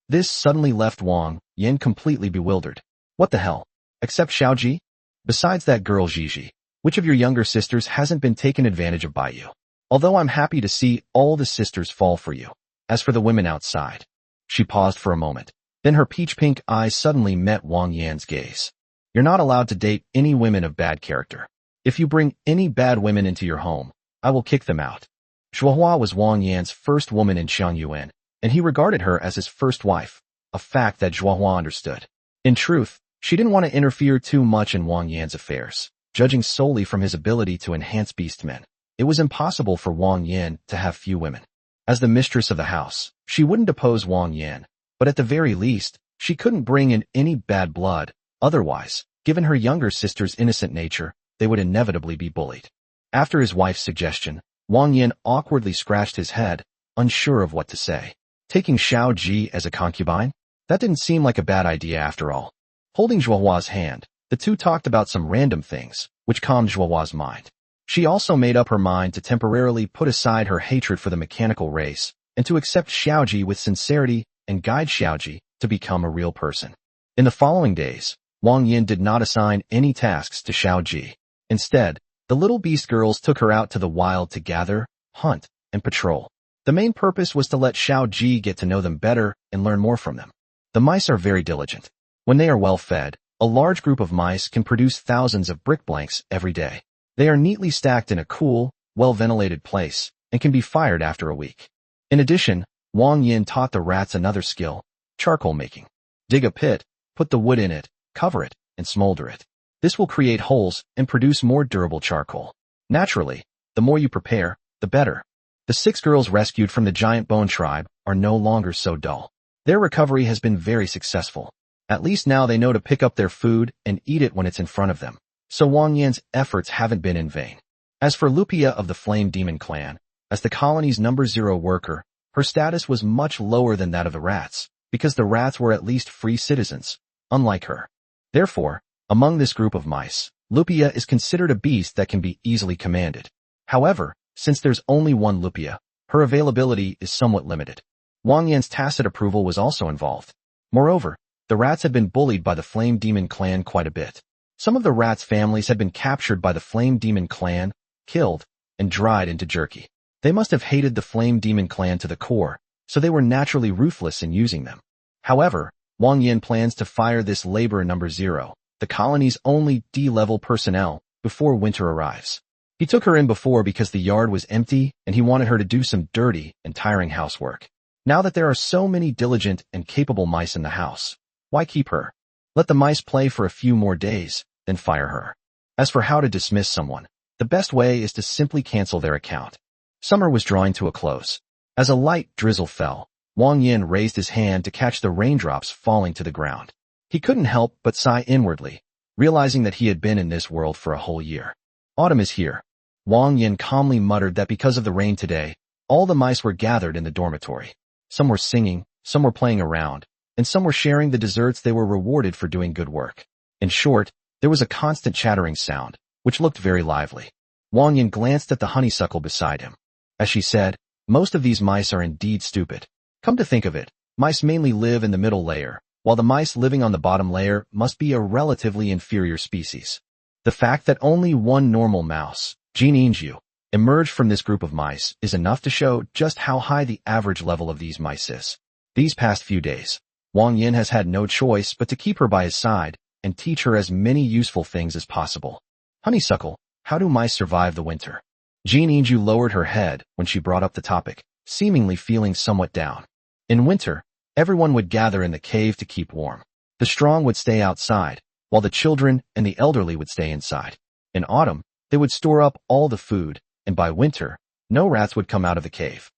This suddenly left Wang Yan completely bewildered. "What the hell? Accept Xiaoji? Besides that girl Gigi, which of your younger sisters hasn't been taken advantage of by you? Although I'm happy to see all the sisters fall for you. As for the women outside." She paused for a moment. Then her peach-pink eyes suddenly met Wang Yan's gaze. "You're not allowed to date any women of bad character. If you bring any bad women into your home, I will kick them out." Zhuohua was Wang Yan's first woman in Xiangyuan, and he regarded her as his first wife, a fact that Zhuohua understood. In truth, she didn't want to interfere too much in Wang Yan's affairs, judging solely from his ability to enhance beastmen. It was impossible for Wang Yan to have few women. As the mistress of the house, she wouldn't oppose Wang Yan, but at the very least, she couldn't bring in any bad blood. Otherwise, given her younger sister's innocent nature, they would inevitably be bullied. After his wife's suggestion, Wang Yan awkwardly scratched his head, unsure of what to say. Taking Xiaoji as a concubine? That didn't seem like a bad idea after all. Holding Zhuohua's hand, the two talked about some random things, which calmed Zhuohua's mind. She also made up her mind to temporarily put aside her hatred for the mechanical race and to accept Xiaoji with sincerity and guide Xiaoji to become a real person. In the following days, Wang Yan did not assign any tasks to Xiao Ji. Instead, the little beast girls took her out to the wild to gather, hunt, and patrol. The main purpose was to let Xiao Ji get to know them better and learn more from them. The mice are very diligent. When they are well fed, a large group of mice can produce thousands of brick blanks every day. They are neatly stacked in a cool, well-ventilated place and can be fired after a week. In addition, Wang Yan taught the rats another skill, charcoal making. Dig a pit, put the wood in it, cover it, and smolder it. This will create holes and produce more durable charcoal. Naturally, the more you prepare, the better. The 6 girls rescued from the giant bone tribe are no longer so dull. Their recovery has been very successful. At least now they know to pick up their food and eat it when it's in front of them. So Wang Yan's efforts haven't been in vain. As for Lupia of the Flame Demon clan, as the colony's number 0 worker, her status was much lower than that of the rats, because the rats were at least free citizens, unlike her. Therefore, among this group of mice, Lupia is considered a beast that can be easily commanded. However, since there's only one Lupia, her availability is somewhat limited. Wang Yan's tacit approval was also involved. Moreover, the rats had been bullied by the Flame Demon clan quite a bit. Some of the rats' families had been captured by the Flame Demon clan, killed, and dried into jerky. They must have hated the Flame Demon clan to the core, so they were naturally ruthless in using them. However, Wang Yan plans to fire this labor number 0, the colony's only D-level personnel, before winter arrives. He took her in before because the yard was empty and he wanted her to do some dirty and tiring housework. Now that there are so many diligent and capable mice in the house, why keep her? Let the mice play for a few more days, then fire her. As for how to dismiss someone, the best way is to simply cancel their account. Summer was drawing to a close. As a light drizzle fell, Wang Yan raised his hand to catch the raindrops falling to the ground. He couldn't help but sigh inwardly, realizing that he had been in this world for a whole year. Autumn is here. Wang Yan calmly muttered that because of the rain today, all the mice were gathered in the dormitory. Some were singing, some were playing around, and some were sharing the desserts they were rewarded for doing good work. In short, there was a constant chattering sound, which looked very lively. Wang Yan glanced at the honeysuckle beside him. As she said, most of these mice are indeed stupid. Come to think of it, mice mainly live in the middle layer, while the mice living on the bottom layer must be a relatively inferior species. The fact that only one normal mouse, Jininju, emerged from this group of mice is enough to show just how high the average level of these mice is. These past few days, Wang Yan has had no choice but to keep her by his side and teach her as many useful things as possible. Honeysuckle, how do mice survive the winter? Jininju lowered her head when she brought up the topic, seemingly feeling somewhat down. In winter, everyone would gather in the cave to keep warm. The strong would stay outside, while the children and the elderly would stay inside. In autumn, they would store up all the food, and by winter, no rats would come out of the cave.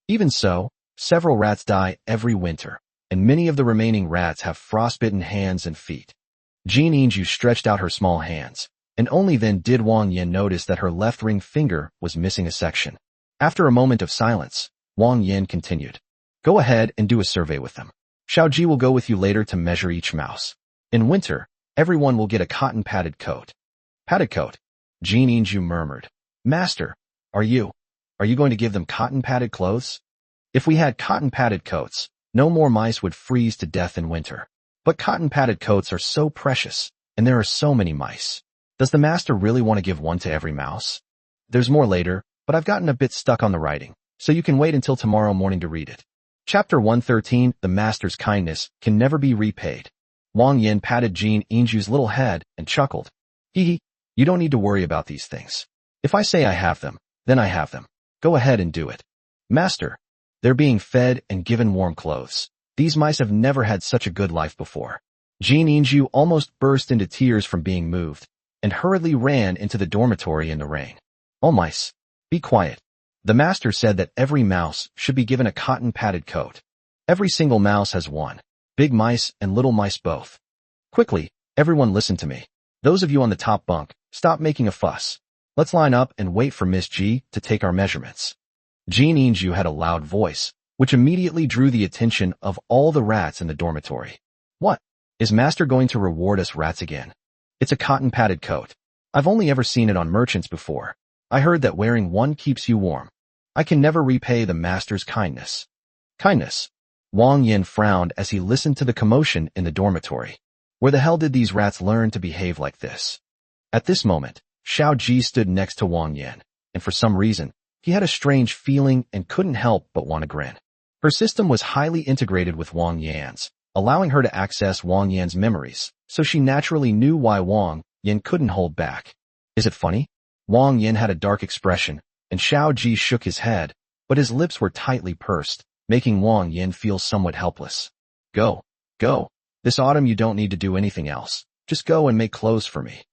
Even so, several rats die every winter, and many of the remaining rats have frostbitten hands and feet. Jininju stretched out her small hands, and only then did Wang Yan notice that her left ring finger was missing a section. After a moment of silence, Wang Yan continued. Go ahead and do a survey with them. Xiaoji will go with you later to measure each mouse. In winter, everyone will get a cotton padded coat. Padded coat? Jininju murmured. Master, are you going to give them cotton padded clothes? If we had cotton padded coats, no more mice would freeze to death in winter. But cotton padded coats are so precious, and there are so many mice. Does the master really want to give one to every mouse? There's more later, but I've gotten a bit stuck on the writing, so you can wait until tomorrow morning to read it. Chapter 113, The Master's Kindness Can Never Be Repaid. Wang Yan patted Jininju's little head and chuckled. Hee, you don't need to worry about these things. If I say I have them, then I have them. Go ahead and do it. Master, they're being fed and given warm clothes. These mice have never had such a good life before. Jininju almost burst into tears from being moved, and hurriedly ran into the dormitory in the rain. All mice, be quiet. The master said that every mouse should be given a cotton padded coat. Every single mouse has one. Big mice and little mice both. Quickly, everyone listen to me. Those of you on the top bunk, stop making a fuss. Let's line up and wait for Miss G to take our measurements. Jininju had a loud voice, which immediately drew the attention of all the rats in the dormitory. What? Is master going to reward us rats again? It's a cotton padded coat. I've only ever seen it on merchants before. I heard that wearing one keeps you warm. I can never repay the master's kindness. Kindness? Wang Yan frowned as he listened to the commotion in the dormitory. Where the hell did these rats learn to behave like this? At this moment, Xiao Ji stood next to Wang Yan, and for some reason, he had a strange feeling and couldn't help but want to grin. Her system was highly integrated with Wang Yan's, allowing her to access Wang Yan's memories, so she naturally knew why Wang Yan couldn't hold back. Is it funny? Wang Yan had a dark expression, and Xiao Ji shook his head, but his lips were tightly pursed, making Wang Yan feel somewhat helpless. Go. This autumn you don't need to do anything else. Just go and make clothes for me.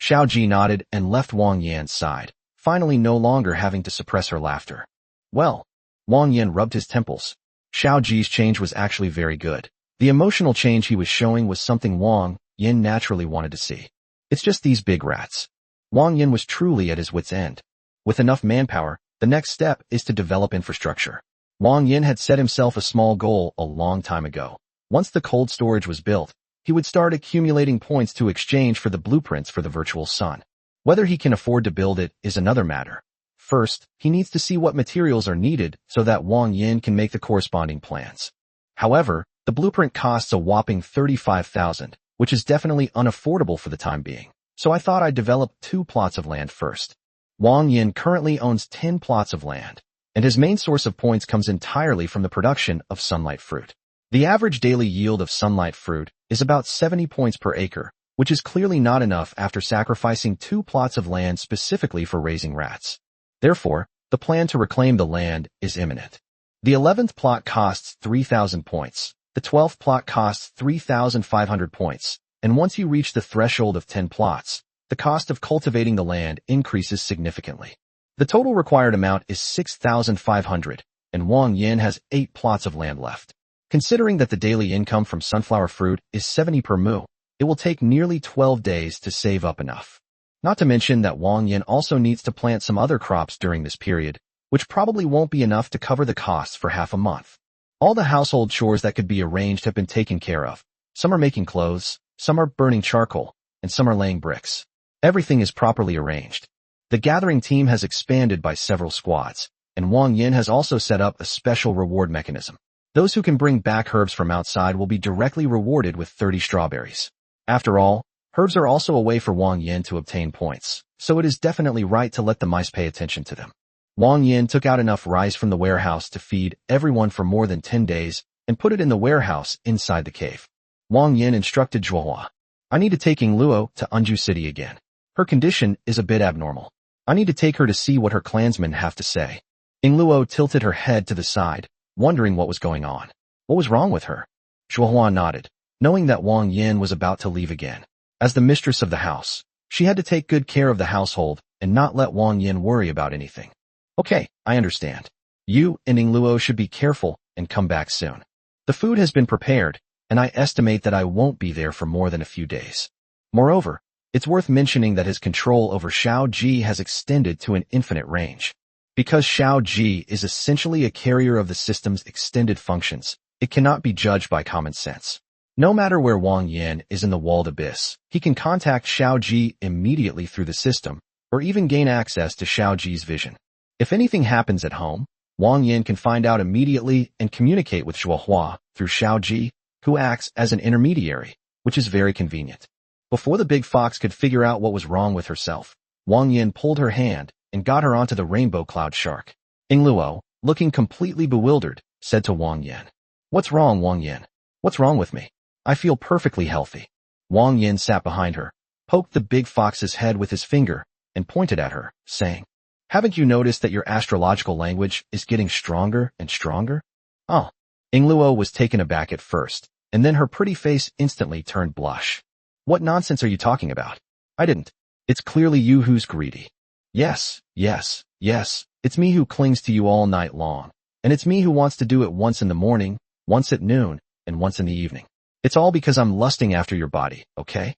Xiao Ji nodded and left Wang Yan's side, finally no longer having to suppress her laughter. Well, Wang Yan rubbed his temples. Xiao Ji's change was actually very good. The emotional change he was showing was something Wang Yan naturally wanted to see. It's just these big rats. Wang Yan was truly at his wit's end. With enough manpower, the next step is to develop infrastructure. Wang Yan had set himself a small goal a long time ago. Once the cold storage was built, he would start accumulating points to exchange for the blueprints for the virtual sun. Whether he can afford to build it is another matter. First, he needs to see what materials are needed so that Wang Yan can make the corresponding plans. However, the blueprint costs a whopping 35,000, which is definitely unaffordable for the time being. So I thought I'd develop 2 plots of land first. Wang Yan currently owns 10 plots of land, and his main source of points comes entirely from the production of sunlight fruit. The average daily yield of sunlight fruit is about 70 points per acre, which is clearly not enough after sacrificing 2 plots of land specifically for raising rats. Therefore, the plan to reclaim the land is imminent. The 11th plot costs 3,000 points, the 12th plot costs 3,500 points, and once you reach the threshold of 10 plots, the cost of cultivating the land increases significantly. The total required amount is 6,500, and Wang Yan has 8 plots of land left. Considering that the daily income from sunflower fruit is 70 per mu, it will take nearly 12 days to save up enough. Not to mention that Wang Yan also needs to plant some other crops during this period, which probably won't be enough to cover the costs for half a month. All the household chores that could be arranged have been taken care of. Some are making clothes, some are burning charcoal, and some are laying bricks. Everything is properly arranged. The gathering team has expanded by several squads, and Wang Yan has also set up a special reward mechanism. Those who can bring back herbs from outside will be directly rewarded with 30 strawberries. After all, herbs are also a way for Wang Yan to obtain points, so it is definitely right to let the mice pay attention to them. Wang Yan took out enough rice from the warehouse to feed everyone for more than 10 days and put it in the warehouse inside the cave. Wang Yan instructed Zhuohua, I need to take Luo to Anju City again. Her condition is a bit abnormal. I need to take her to see what her clansmen have to say. Luo tilted her head to the side, wondering what was going on. What was wrong with her? Zhuohua nodded, knowing that Wang Yan was about to leave again. As the mistress of the house, she had to take good care of the household and not let Wang Yan worry about anything. Okay, I understand. You and Luo should be careful and come back soon. The food has been prepared, and I estimate that I won't be there for more than a few days. Moreover, it's worth mentioning that his control over Xiao Ji has extended to an infinite range. Because Xiao Ji is essentially a carrier of the system's extended functions, it cannot be judged by common sense. No matter where Wang Yan is in the walled abyss, he can contact Xiao Ji immediately through the system, or even gain access to Xiao Ji's vision. If anything happens at home, Wang Yan can find out immediately and communicate with Zhuohua through Xiao Ji, who acts as an intermediary, which is very convenient. Before the big fox could figure out what was wrong with herself, Wang Yan pulled her hand and got her onto the rainbow cloud shark. Luo, looking completely bewildered, said to Wang Yan, What's wrong, Wang Yan? What's wrong with me? I feel perfectly healthy. Wang Yan sat behind her, poked the big fox's head with his finger, and pointed at her, saying, Haven't you noticed that your astrological language is getting stronger and stronger? Oh. Luo was taken aback at first, and then her pretty face instantly turned blush. What nonsense are you talking about? I didn't. It's clearly you who's greedy. Yes, it's me who clings to you all night long, and it's me who wants to do it once in the morning, once at noon, and once in the evening. It's all because I'm lusting after your body, okay?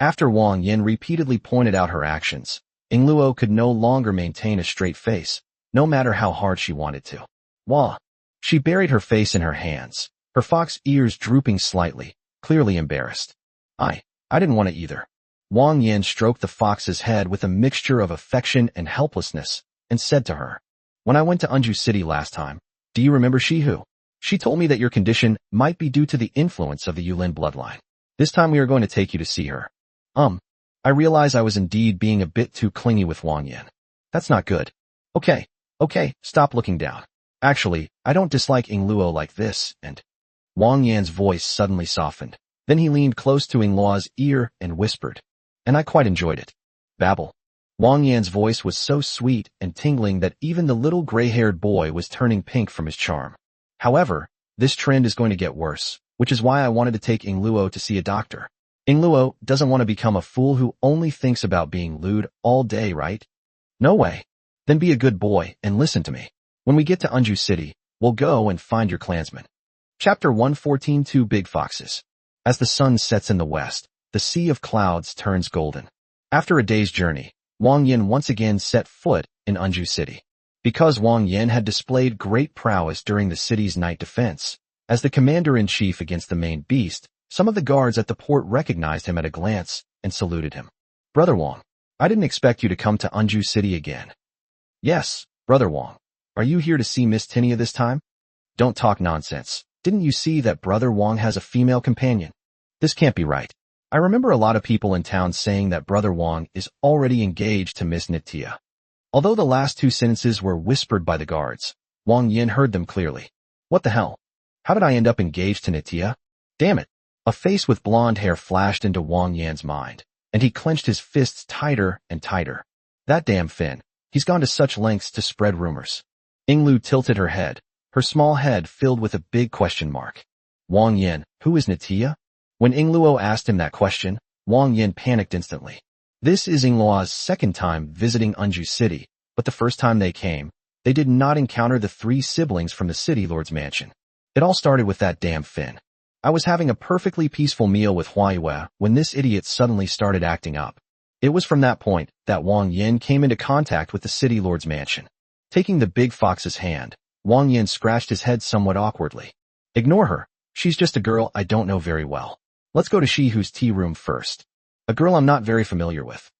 After Wang Yan repeatedly pointed out her actions, Luo could no longer maintain a straight face, no matter how hard she wanted to. Wah! She buried her face in her hands, her fox ears drooping slightly, clearly embarrassed. I didn't want to either. Wang Yan stroked the fox's head with a mixture of affection and helplessness, and said to her, When I went to Anju City last time, do you remember Shihu? She told me that your condition might be due to the influence of the Yulin bloodline. This time we are going to take you to see her. I realize I was indeed being a bit too clingy with Wang Yan. That's not good. Okay, stop looking down. Actually, I don't dislike Ying Luo like this, and Wang Yan's voice suddenly softened. Then he leaned close to Ying Luo's ear and whispered, and I quite enjoyed it. Babble. Wang Yan's voice was so sweet and tingling that even the little gray-haired boy was turning pink from his charm. However, this trend is going to get worse, which is why I wanted to take Ying Luo to see a doctor. Ying Luo doesn't want to become a fool who only thinks about being lewd all day, right? No way. Then be a good boy and listen to me. When we get to Unju City, we'll go and find your clansmen. Chapter 114 Two Big Foxes. As the sun sets in the west, the sea of clouds turns golden. After a day's journey, Wang Yan once again set foot in Unju City. Because Wang Yan had displayed great prowess during the city's night defense, as the commander-in-chief against the main beast, some of the guards at the port recognized him at a glance and saluted him. Brother Wang, I didn't expect you to come to Unju City again. Yes, Brother Wang. Are you here to see Miss Tinia this time? Don't talk nonsense. Didn't you see that Brother Wang has a female companion? This can't be right. I remember a lot of people in town saying that Brother Wang is already engaged to Miss Nitya. Although the last two sentences were whispered by the guards, Wang Yan heard them clearly. What the hell? How did I end up engaged to Nitya? Damn it. A face with blonde hair flashed into Wang Yan's mind, and he clenched his fists tighter and tighter. That damn Finn. He's gone to such lengths to spread rumors. Ying Lu tilted her head, her small head filled with a big question mark. Wang Yan, who is Nitya? When Ying Luo asked him that question, Wang Yan panicked instantly. This is Ying Luo's second time visiting Unju City, but the first time they came, they did not encounter the three siblings from the city lord's mansion. It all started with that damn Finn. I was having a perfectly peaceful meal with Huaiyue when this idiot suddenly started acting up. It was from that point that Wang Yan came into contact with the city lord's mansion. Taking the big fox's hand, Wang Yan scratched his head somewhat awkwardly. Ignore her. She's just a girl I don't know very well. Let's go to Shihu's tea room first. A girl I'm not very familiar with.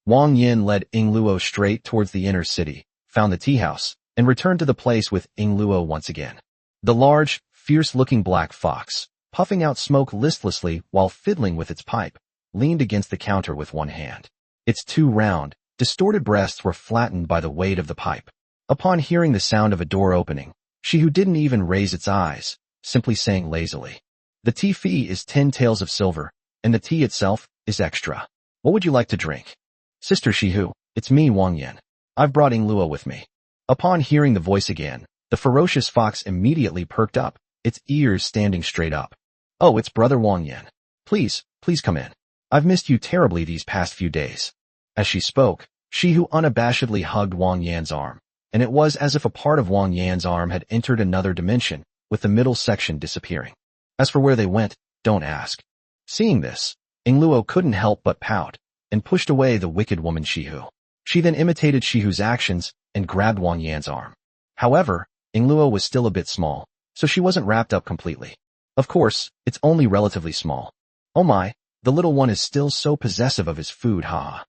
Wang Yan led Ying Luo straight towards the inner city, found the tea house, and returned to the place with Ying Luo once again. The large, fierce-looking black fox, puffing out smoke listlessly while fiddling with its pipe, leaned against the counter with one hand. Its two round, distorted breasts were flattened by the weight of the pipe. Upon hearing the sound of a door opening, Shihu didn't even raise its eyes, simply saying lazily, "The tea fee is 10 taels of silver, and the tea itself is extra. What would you like to drink?" "Sister Shihu, it's me, Wang Yan. I've brought Ying Luo with me." Upon hearing the voice again, the ferocious fox immediately perked up, its ears standing straight up. "Oh, it's Brother Wang Yan. Please come in. I've missed you terribly these past few days." As she spoke, Shihu unabashedly hugged Wang Yan's arm, and it was as if a part of Wang Yan's arm had entered another dimension, with the middle section disappearing. As for where they went, don't ask. Seeing this, Ying Luo couldn't help but pout, and pushed away the wicked woman Shihu. She then imitated Shihu's actions and grabbed Wang Yan's arm. However, Ying Luo was still a bit small, so she wasn't wrapped up completely. Of course, it's only relatively small. Oh my, the little one is still so possessive of his food, haha.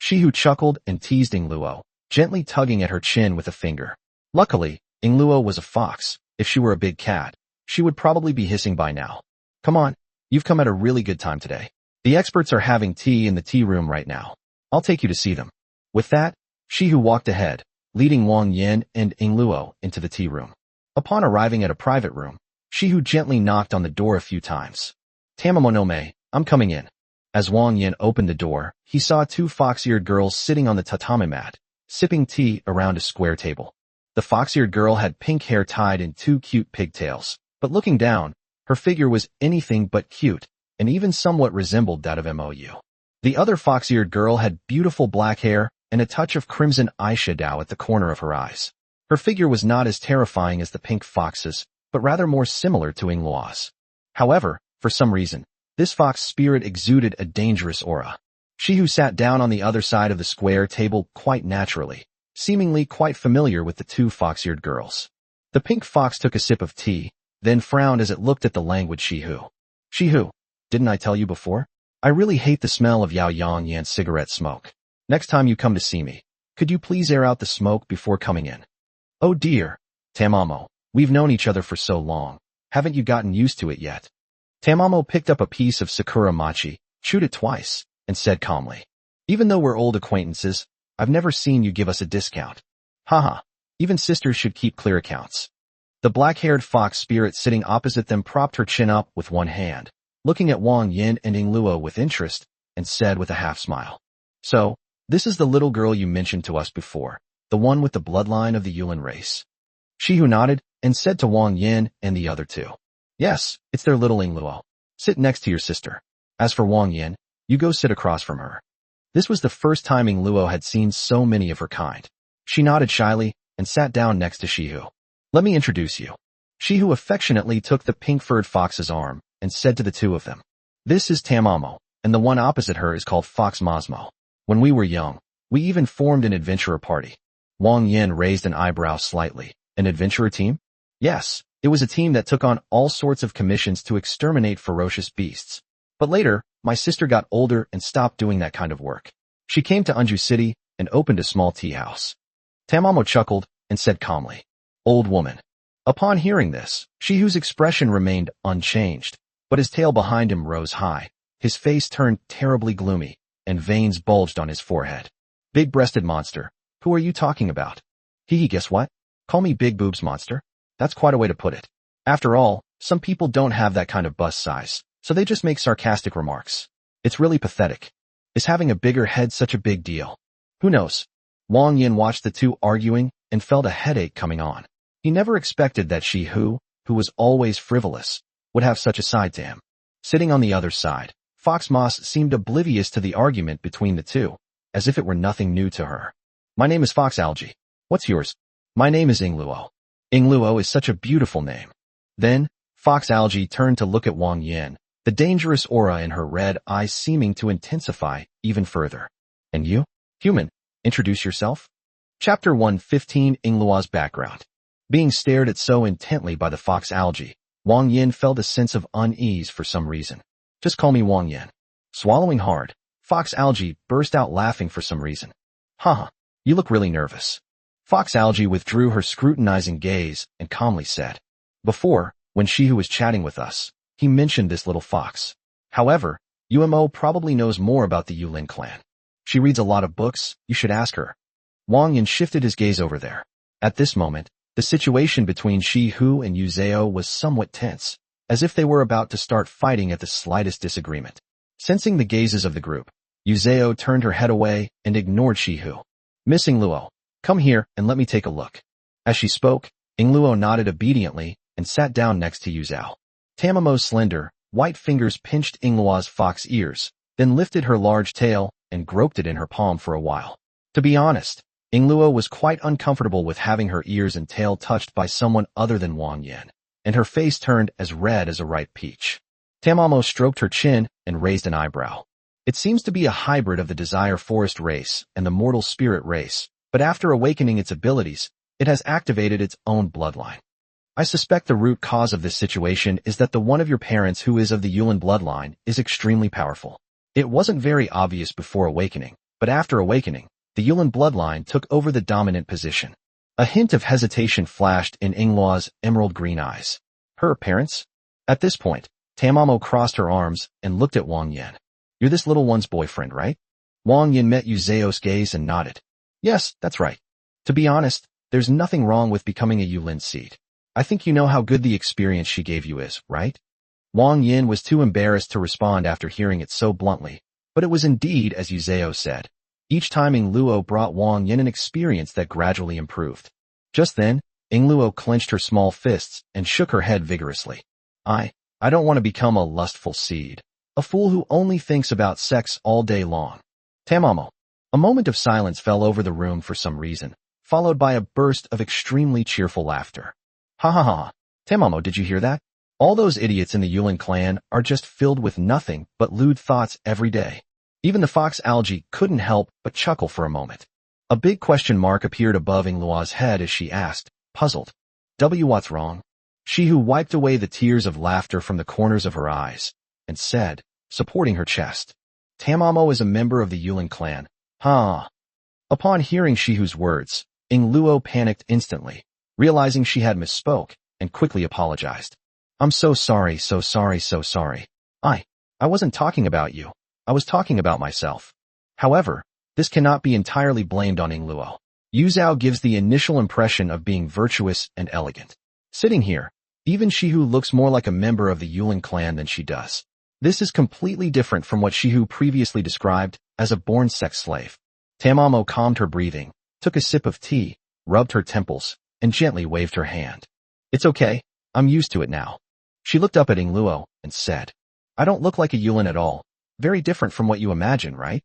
Shihu chuckled and teased Ying Luo, gently tugging at her chin with a finger. Luckily, Ying Luo was a fox. If she were a big cat, she would probably be hissing by now. Come on, you've come at a really good time today. The experts are having tea in the tea room right now. I'll take you to see them. With that, Shihu walked ahead, leading Wang Yan and Ying Luo into the tea room. Upon arriving at a private room, Shihu gently knocked on the door a few times. "Tamamonome, I'm coming in." As Wang Yan opened the door, he saw two fox-eared girls sitting on the tatami mat, sipping tea around a square table. The fox-eared girl had pink hair tied in two cute pigtails, but looking down, her figure was anything but cute, and even somewhat resembled that of Mou. The other fox-eared girl had beautiful black hair and a touch of crimson eyeshadow at the corner of her eyes. Her figure was not as terrifying as the pink fox's, but rather more similar to Ying Luo's. However, for some reason, this fox spirit exuded a dangerous aura. Shihu sat down on the other side of the square table quite naturally, seemingly quite familiar with the two fox-eared girls. The pink fox took a sip of tea, then frowned as it looked at the languid Shihu. "Shihu, didn't I tell you before? I really hate the smell of Yao Yang Yan's cigarette smoke. Next time you come to see me, could you please air out the smoke before coming in?" "Oh dear, Tamamo, we've known each other for so long. Haven't you gotten used to it yet?" Tamamo picked up a piece of sakura mochi, chewed it twice, and said calmly, "Even though we're old acquaintances, I've never seen you give us a discount. Haha, even sisters should keep clear accounts." The black-haired fox spirit sitting opposite them propped her chin up with one hand, looking at Wang Yan and Luo with interest, and said with a half-smile, "So, this is the little girl you mentioned to us before, the one with the bloodline of the Yulin race." Shihu nodded and said to Wang Yan and the other two, "Yes, it's their little Luo. Sit next to your sister. As for Wang Yan, you go sit across from her." This was the first time Luo had seen so many of her kind. She nodded shyly and sat down next to Shihu. "Let me introduce you." Shihu affectionately took the pink-furred fox's arm and said to the two of them, "This is Tamamo, and the one opposite her is called Fox Mosmo. When we were young, we even formed an adventurer party." Wang Yan raised an eyebrow slightly. "An adventurer team?" "Yes, it was a team that took on all sorts of commissions to exterminate ferocious beasts. But later, my sister got older and stopped doing that kind of work. She came to Unju City and opened a small tea house." Tamamo chuckled and said calmly, "Old woman." Upon hearing this, Shihu's expression remained unchanged, but his tail behind him rose high. His face turned terribly gloomy, and veins bulged on his forehead. "Big-breasted monster, who are you talking about?" "Hee, guess what? Call me Big Boobs Monster. That's quite a way to put it. After all, some people don't have that kind of bust size, so they just make sarcastic remarks. It's really pathetic. Is having a bigger head such a big deal? Who knows?" Wang Yan watched the two arguing and felt a headache coming on. He never expected that Shihu, who was always frivolous, would have such a side to him. Sitting on the other side, Fox Moss seemed oblivious to the argument between the two, as if it were nothing new to her. "My name is Fox Algae. What's yours?" "My name is Luo. Luo is such a beautiful name." Then, Fox Algae turned to look at Wang Yan, the dangerous aura in her red eyes seeming to intensify even further. "And you? Human, introduce yourself." Chapter 115 Luo's background. Being stared at so intently by the Fox Algae, Wang Yan felt a sense of unease for some reason. "Just call me Wang Yan." Swallowing hard, Fox Algae burst out laughing for some reason. "Haha, you look really nervous." Fox Algae withdrew her scrutinizing gaze and calmly said, "Before, when Shihu was chatting with us, he mentioned this little fox. However, Umo probably knows more about the Yulin clan. She reads a lot of books, you should ask her." Wang Yan shifted his gaze over there. At this moment, the situation between Shihu and Yuzeo was somewhat tense, as if they were about to start fighting at the slightest disagreement. Sensing the gazes of the group, Yuzeo turned her head away and ignored Shihu. "Missing Luo, come here and let me take a look." As she spoke, Luo nodded obediently and sat down next to Yuzeo. Tamamo's slender, white fingers pinched Luo's fox ears, then lifted her large tail and groped it in her palm for a while. To be honest, Luo was quite uncomfortable with having her ears and tail touched by someone other than Wang Yan, and her face turned as red as a ripe peach. Tamamo stroked her chin and raised an eyebrow. "It seems to be a hybrid of the Desire Forest race and the Mortal Spirit race, but after awakening its abilities, it has activated its own bloodline. I suspect the root cause of this situation is that the one of your parents who is of the Yulin bloodline is extremely powerful. It wasn't very obvious before awakening, but after awakening, the Yulin bloodline took over the dominant position." A hint of hesitation flashed in Luo's emerald green eyes. "Her parents?" At this point, Tamamo crossed her arms and looked at Wang Yan. "You're this little one's boyfriend, right?" Wang Yan met Yuzeo's gaze and nodded. "Yes, that's right. To be honest, there's nothing wrong with becoming a Yulin seed. I think you know how good the experience she gave you is, right?" Wang Yan was too embarrassed to respond after hearing it so bluntly, but it was indeed as Yuzeo said. Each time Luo brought Wang Yan an experience that gradually improved. Just then, Luo clenched her small fists and shook her head vigorously. I don't want to become a lustful seed, a fool who only thinks about sex all day long." "Tamamo." A moment of silence fell over the room for some reason, followed by a burst of extremely cheerful laughter. "Ha ha ha. Tamamo, did you hear that? All those idiots in the Yulin clan are just filled with nothing but lewd thoughts every day." Even the Fox Algae couldn't help but chuckle for a moment. A big question mark appeared above Luo's head as she asked, puzzled, "What's wrong?" Shihu wiped away the tears of laughter from the corners of her eyes, and said, supporting her chest, "Tamamo is a member of the Yulin clan, huh?" Upon hearing Shihu's words, Luo panicked instantly, realizing she had misspoke, and quickly apologized. I'm so sorry, so sorry, so sorry. I wasn't talking about you. I was talking about myself. However, this cannot be entirely blamed on Yingluo. Yu Zhao gives the initial impression of being virtuous and elegant. Sitting here, even Shihu looks more like a member of the Yulin clan than she does. This is completely different from what Shihu previously described as a born sex slave. Tamamo calmed her breathing, took a sip of tea, rubbed her temples, and gently waved her hand. It's okay, I'm used to it now. She looked up at Yingluo and said, I don't look like a Yulin at all. Very different from what you imagine, right?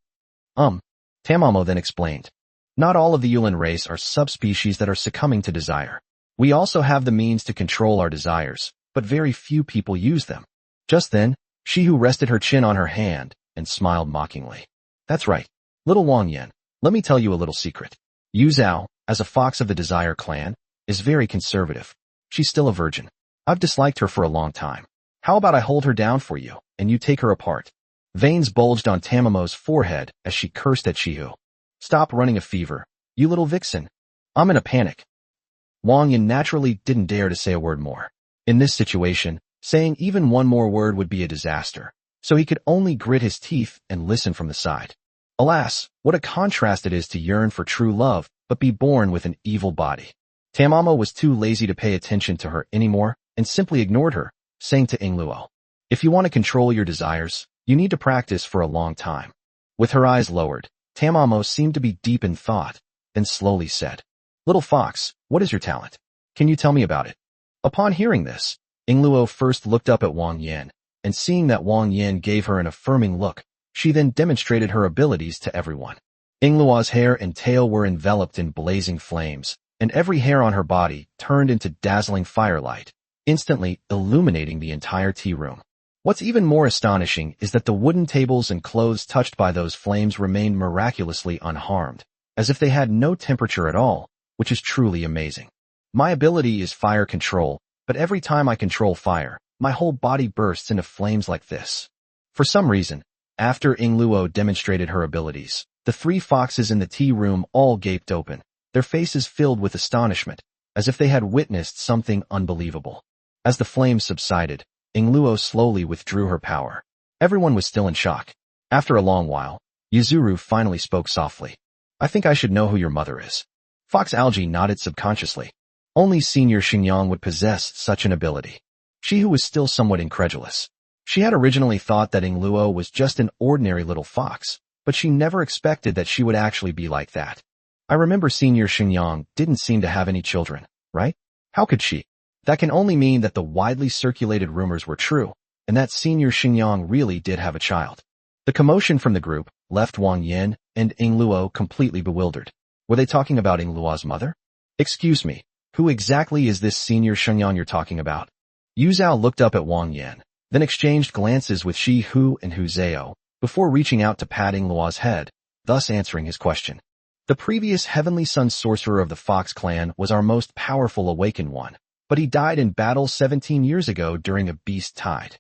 Tamamo then explained. Not all of the Yulin race are subspecies that are succumbing to desire. We also have the means to control our desires, but very few people use them. Just then, Shihu rested her chin on her hand and smiled mockingly. That's right. Little Wang Yan, let me tell you a little secret. Yu Zhao, as a fox of the Desire clan, is very conservative. She's still a virgin. I've disliked her for a long time. How about I hold her down for you, and you take her apart? Veins bulged on Tamamo's forehead as she cursed at Shihu. Stop running a fever, you little vixen. I'm in a panic. Wang Yan naturally didn't dare to say a word more. In this situation, saying even one more word would be a disaster, so he could only grit his teeth and listen from the side. Alas, what a contrast it is to yearn for true love, but be born with an evil body. Tamamo was too lazy to pay attention to her anymore and simply ignored her, saying to Yingluo, if you want to control your desires, you need to practice for a long time. With her eyes lowered, Tamamo seemed to be deep in thought, then slowly said, Little fox, what is your talent? Can you tell me about it? Upon hearing this, Yingluo first looked up at Wang Yan, and seeing that Wang Yan gave her an affirming look, she then demonstrated her abilities to everyone. Yingluo's hair and tail were enveloped in blazing flames, and every hair on her body turned into dazzling firelight, instantly illuminating the entire tea room. What's even more astonishing is that the wooden tables and clothes touched by those flames remained miraculously unharmed, as if they had no temperature at all, which is truly amazing. My ability is fire control, but every time I control fire, my whole body bursts into flames like this. For some reason, after Yingluo demonstrated her abilities, the three foxes in the tea room all gaped open, their faces filled with astonishment, as if they had witnessed something unbelievable. As the flames subsided, Yingluo slowly withdrew her power. Everyone was still in shock. After a long while, Yuzuru finally spoke softly. I think I should know who your mother is. Fox Algae nodded subconsciously. Only Senior Xingyang would possess such an ability. She who was still somewhat incredulous. She had originally thought that Yingluo was just an ordinary little fox, but she never expected that she would actually be like that. I remember Senior Xingyang didn't seem to have any children, right? How could she? That can only mean that the widely circulated rumors were true, and that Senior Xingyang really did have a child. The commotion from the group left Wang Yan and Yingluo completely bewildered. Were they talking about Yingluo's mother? Excuse me, who exactly is this Senior Xingyang you're talking about? Yu Zhao looked up at Wang Yan, then exchanged glances with Shi Hu and Hu Zhao, before reaching out to pat Yingluo's head, thus answering his question. The previous Heavenly Sun sorcerer of the Fox clan was our most powerful awakened one, but he died in battle 17 years ago during a beast tide.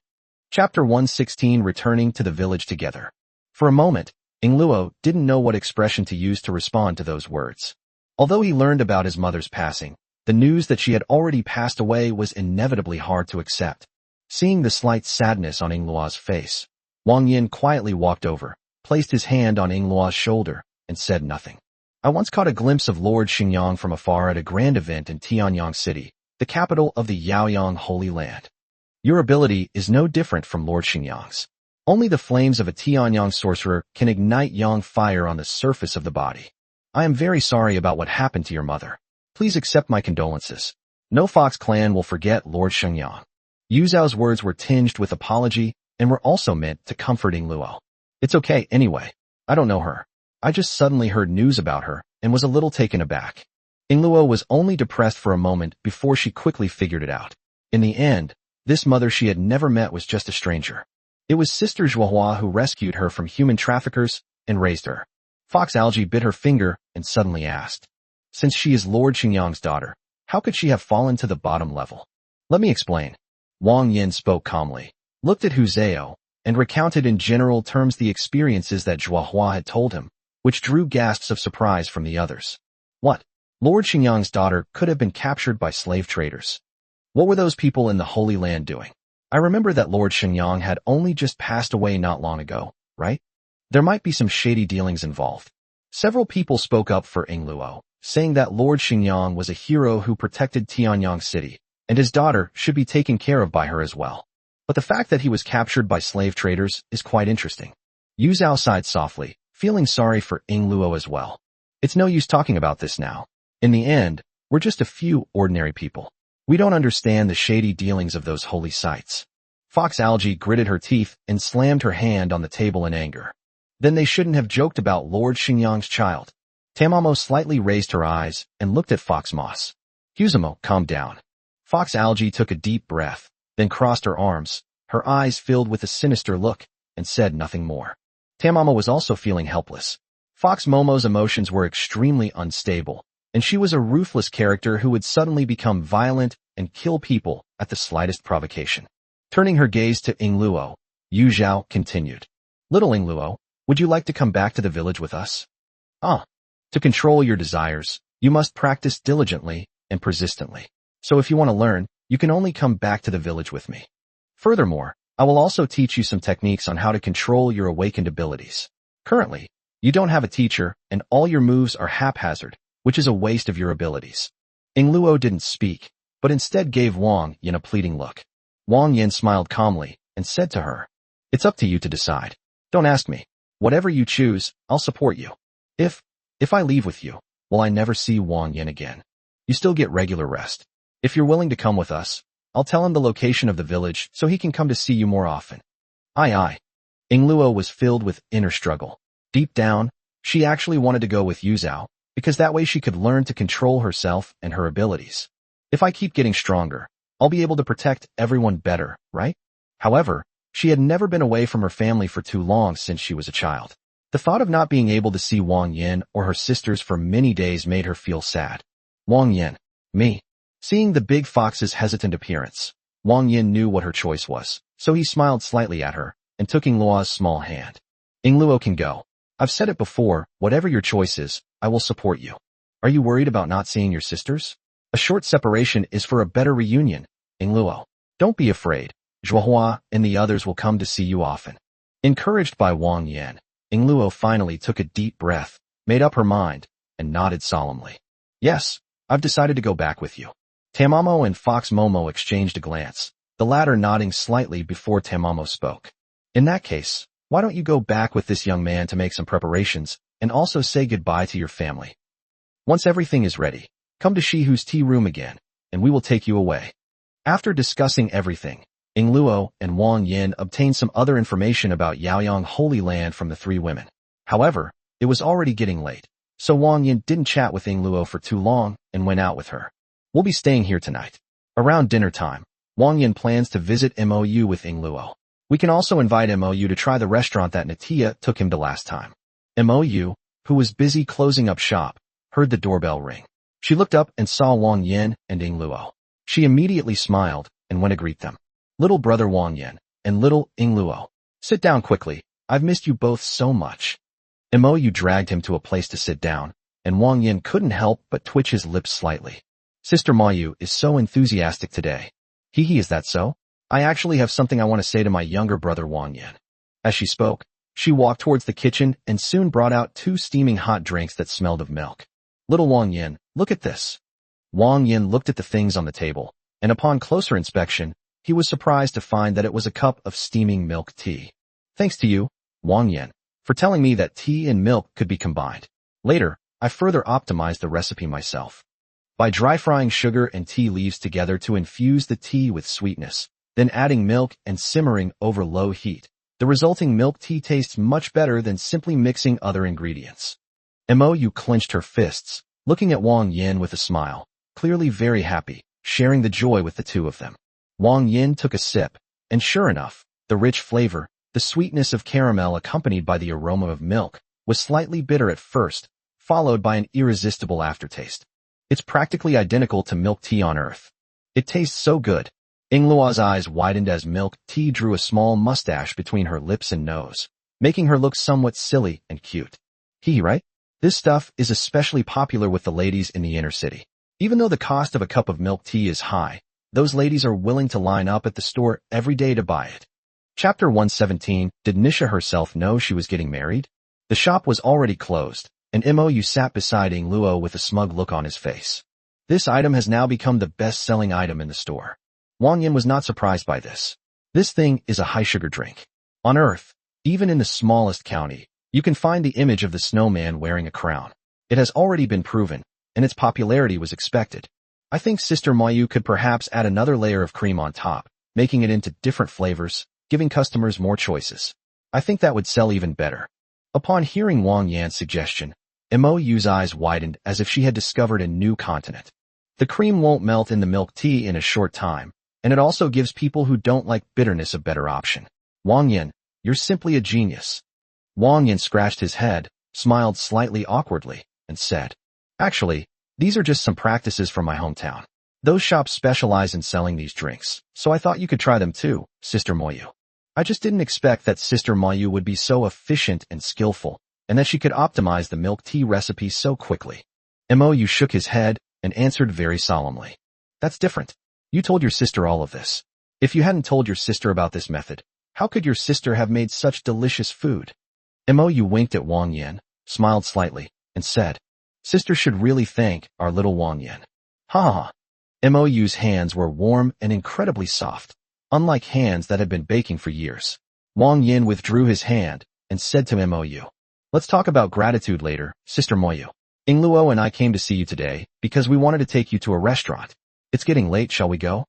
Chapter 116 Returning to the Village Together. For a moment, Yingluo didn't know what expression to use to respond to those words. Although he learned about his mother's passing, the news that she had already passed away was inevitably hard to accept. Seeing the slight sadness on Yingluo's face, Wang Yan quietly walked over, placed his hand on Yingluo's shoulder, and said nothing. I once caught a glimpse of Lord Xingyang from afar at a grand event in Tianyang City, the capital of the Yaoyang Holy Land. Your ability is no different from Lord Xingyang's. Only the flames of a Tianyang sorcerer can ignite yang fire on the surface of the body. I am very sorry about what happened to your mother. Please accept my condolences. No Fox clan will forget Lord Xingyang. Yu Zhao's words were tinged with apology and were also meant to comfort Yingluo. It's okay anyway. I don't know her. I just suddenly heard news about her and was a little taken aback. Yingluo was only depressed for a moment before she quickly figured it out. In the end, this mother she had never met was just a stranger. It was Sister Zhuohua who rescued her from human traffickers and raised her. Fox Algae bit her finger and suddenly asked, since she is Lord Xingyang's daughter, how could she have fallen to the bottom level? Let me explain. Wang Yan spoke calmly, looked at Hu Zhao, and recounted in general terms the experiences that Zhuohua had told him, which drew gasps of surprise from the others. What? Lord Xingyang's daughter could have been captured by slave traders. What were those people in the Holy Land doing? I remember that Lord Shenyang had only just passed away not long ago, right? There might be some shady dealings involved. Several people spoke up for Yingluo, saying that Lord Shenyang was a hero who protected Tianyang City, and his daughter should be taken care of by her as well. But the fact that he was captured by slave traders is quite interesting. Yu Zhao sighed softly, feeling sorry for Yingluo as well. It's no use talking about this now. In the end, we're just a few ordinary people. We don't understand the shady dealings of those holy sites. Fox Algae gritted her teeth and slammed her hand on the table in anger. Then they shouldn't have joked about Lord Xingyang's child. Tamamo slightly raised her eyes and looked at Fox Moss. Huzamo, calm down. Fox Algae took a deep breath, then crossed her arms, her eyes filled with a sinister look, and said nothing more. Tamamo was also feeling helpless. Fox Momo's emotions were extremely unstable, and she was a ruthless character who would suddenly become violent and kill people at the slightest provocation. Turning her gaze to Yingluo, Yu Zhao continued. Little Yingluo, would you like to come back to the village with us? To control your desires, you must practice diligently and persistently. So if you want to learn, you can only come back to the village with me. Furthermore, I will also teach you some techniques on how to control your awakened abilities. Currently, you don't have a teacher, and all your moves are haphazard, which is a waste of your abilities. Yingluo didn't speak, but instead gave Wang Yan a pleading look. Wang Yan smiled calmly and said to her, It's up to you to decide. Don't ask me. Whatever you choose, I'll support you. If I leave with you, will I never see Wang Yan again? You still get regular rest. If you're willing to come with us, I'll tell him the location of the village so he can come to see you more often. Aye. Yingluo was filled with inner struggle. Deep down, she actually wanted to go with Yu Zhao, because that way she could learn to control herself and her abilities. If I keep getting stronger, I'll be able to protect everyone better, right? However, she had never been away from her family for too long since she was a child. The thought of not being able to see Wang Yan or her sisters for many days made her feel sad. Wang Yan, me. Seeing the big fox's hesitant appearance, Wang Yan knew what her choice was, so he smiled slightly at her and took Yingluo's small hand. Yingluo can go. I've said it before, whatever your choice is, I will support you. Are you worried about not seeing your sisters? A short separation is for a better reunion, Yingluo. Don't be afraid. Zhuohua and the others will come to see you often. Encouraged by Wang Yan, Yingluo finally took a deep breath, made up her mind, and nodded solemnly. Yes, I've decided to go back with you. Tamamo and Fox Momo exchanged a glance, the latter nodding slightly before Tamamo spoke. In that case, why don't you go back with this young man to make some preparations, and also say goodbye to your family? Once everything is ready, come to Shihu's tea room again, and we will take you away. After discussing everything, Yingluo and Wang Yan obtained some other information about Yaoyang Holy Land from the three women. However, it was already getting late, so Wang Yan didn't chat with Yingluo for too long and went out with her. We'll be staying here tonight. Around dinner time, Wang Yan plans to visit MOU with Yingluo. We can also invite MOU to try the restaurant that Natia took him to last time. MOU, who was busy closing up shop, heard the doorbell ring. She looked up and saw Wang Yan and Yingluo. She immediately smiled and went to greet them. Little brother Wang Yan and little Yingluo, sit down quickly. I've missed you both so much. MOU dragged him to a place to sit down, and Wang Yan couldn't help but twitch his lips slightly. Sister Mayu is so enthusiastic today. Hee, is that so? I actually have something I want to say to my younger brother Wang Yan. As she spoke, she walked towards the kitchen and soon brought out 2 steaming hot drinks that smelled of milk. Little Wang Yan, look at this. Wang Yan looked at the things on the table, and upon closer inspection, he was surprised to find that it was a cup of steaming milk tea. Thanks to you, Wang Yan, for telling me that tea and milk could be combined. Later, I further optimized the recipe myself. By dry frying sugar and tea leaves together to infuse the tea with sweetness, then adding milk and simmering over low heat, the resulting milk tea tastes much better than simply mixing other ingredients. MOU clenched her fists, looking at Wang Yan with a smile, clearly very happy, sharing the joy with the two of them. Wang Yan took a sip, and sure enough, the rich flavor, the sweetness of caramel accompanied by the aroma of milk, was slightly bitter at first, followed by an irresistible aftertaste. It's practically identical to milk tea on Earth. It tastes so good. Yingluo's eyes widened as milk tea drew a small mustache between her lips and nose, making her look somewhat silly and cute. Right? This stuff is especially popular with the ladies in the inner city. Even though the cost of a cup of milk tea is high, Those ladies are willing to line up at the store every day to buy it. Chapter 117. Did Nisha herself know she was getting married? The shop was already closed, and Mou sat beside Ing Luo with a smug look on his face. This item has now become the best-selling item in the store. Wang Yan was not surprised by this. This thing is a high-sugar drink. On Earth, even in the smallest county, you can find the image of the snowman wearing a crown. It has already been proven, and its popularity was expected. I think Sister Mayu could perhaps add another layer of cream on top, making it into different flavors, giving customers more choices. I think that would sell even better. Upon hearing Wang Yan's suggestion, Mou's eyes widened as if she had discovered a new continent. The cream won't melt in the milk tea in a short time, and it also gives people who don't like bitterness a better option. Wang Yan, you're simply a genius. Wang Yan scratched his head, smiled slightly awkwardly, and said, Actually, these are just some practices from my hometown. Those shops specialize in selling these drinks, so I thought you could try them too, Sister Mayu. I just didn't expect that Sister Mayu would be so efficient and skillful, and that she could optimize the milk tea recipe so quickly. Mou shook his head and answered very solemnly. That's different. You told your sister all of this. If you hadn't told your sister about this method, how could your sister have made such delicious food? Mou winked at Wang Yan, smiled slightly, and said, Sister should really thank our little Wang Yan. Ha ha ha. Mou's hands were warm and incredibly soft, unlike hands that had been baking for years. Wang Yan withdrew his hand and said to Mou, Let's talk about gratitude later, Sister Mayu. Ing Luo and I came to see you today because we wanted to take you to a restaurant. It's getting late, shall we go?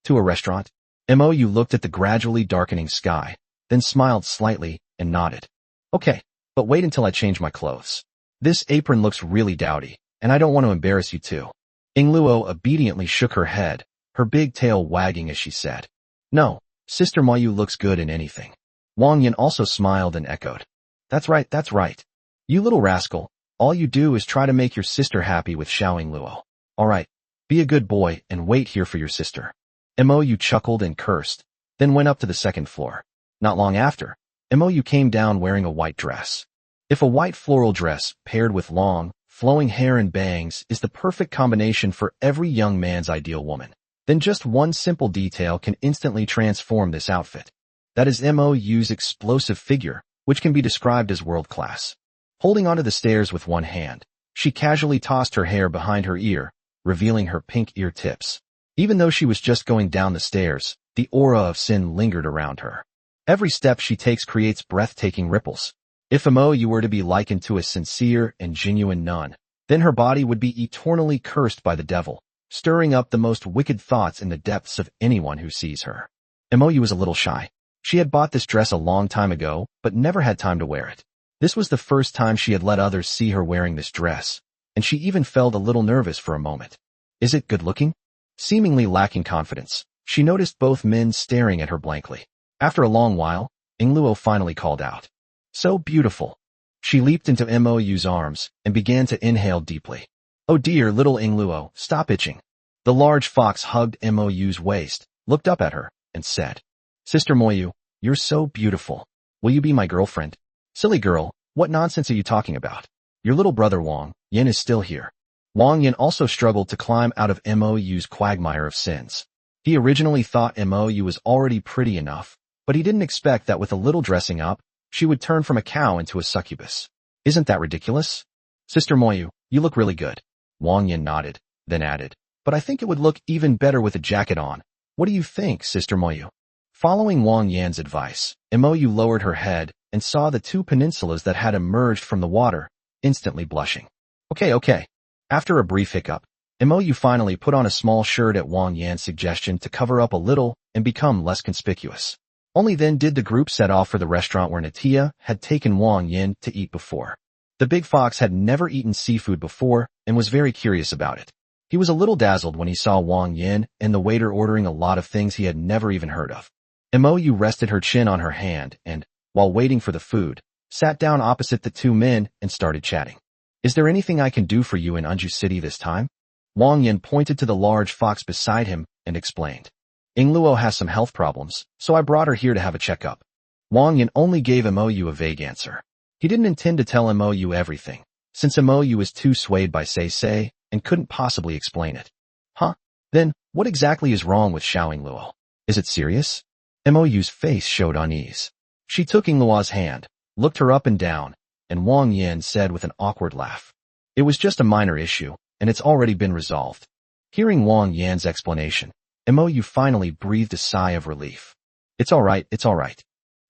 To a restaurant? Mou looked at the gradually darkening sky, then smiled slightly and nodded. Okay, but wait until I change my clothes. This apron looks really dowdy, and I don't want to embarrass you too. Ing Luo obediently shook her head, her big tail wagging as she said, No, Sister Mayu looks good in anything. Wang Yan also smiled and echoed, That's right, that's right. You little rascal, all you do is try to make your sister happy with Xiao Ing Luo. All right, be a good boy and wait here for your sister. Mou chuckled and cursed, then went up to the second floor. Not long after, Mou came down wearing a white dress. If a white floral dress paired with long, flowing hair and bangs is the perfect combination for every young man's ideal woman, then just one simple detail can instantly transform this outfit. That is Mou's explosive figure, which can be described as world-class. Holding onto the stairs with one hand, she casually tossed her hair behind her ear, revealing her pink ear tips. Even though she was just going down the stairs, the aura of sin lingered around her. Every step she takes creates breathtaking ripples. If Mou were to be likened to a sincere and genuine nun, then her body would be eternally cursed by the devil, stirring up the most wicked thoughts in the depths of anyone who sees her. Mou was a little shy. She had bought this dress a long time ago, but never had time to wear it. This was the first time she had let others see her wearing this dress, and she even felt a little nervous for a moment. Is it good-looking? Seemingly lacking confidence, she noticed both men staring at her blankly. After a long while, Ing Luo finally called out, So beautiful. She leaped into Mou's arms and began to inhale deeply. Oh dear, little Ing Luo, stop itching. The large fox hugged Mou's waist, looked up at her, and said, Sister Mayu, you're so beautiful. Will you be my girlfriend? Silly girl, what nonsense are you talking about? Your little brother Wang Yan is still here. Wang Yan also struggled to climb out of Mou's quagmire of sins. He originally thought Mou was already pretty enough, but he didn't expect that with a little dressing up, she would turn from a cow into a succubus. Isn't that ridiculous? Sister Mayu, you look really good. Wang Yan nodded, then added, But I think it would look even better with a jacket on. What do you think, Sister Mayu? Following Wang Yan's advice, Mou lowered her head and saw the two peninsulas that had emerged from the water, instantly blushing. Okay. After a brief hiccup, Mou finally put on a small shirt at Wang Yan's suggestion to cover up a little and become less conspicuous. Only then did the group set off for the restaurant where Natia had taken Wang Yan to eat before. The big fox had never eaten seafood before and was very curious about it. He was a little dazzled when he saw Wang Yan and the waiter ordering a lot of things he had never even heard of. Mou rested her chin on her hand and, while waiting for the food, sat down opposite the two men and started chatting. Is there anything I can do for you in Anju City this time? Wang Yan pointed to the large fox beside him and explained. Ing Luo has some health problems, so I brought her here to have a checkup. Wang Yan only gave Mou a vague answer. He didn't intend to tell Mou everything, since Mou was too swayed by say and couldn't possibly explain it. Huh? Then, what exactly is wrong with Xiaoying Luo? Is it serious? Mou's face showed unease. She took Yingluo's hand, looked her up and down, and Wang Yan said with an awkward laugh. It was just a minor issue, and it's already been resolved. Hearing Wang Yan's explanation, Mou finally breathed a sigh of relief. It's all right, it's all right.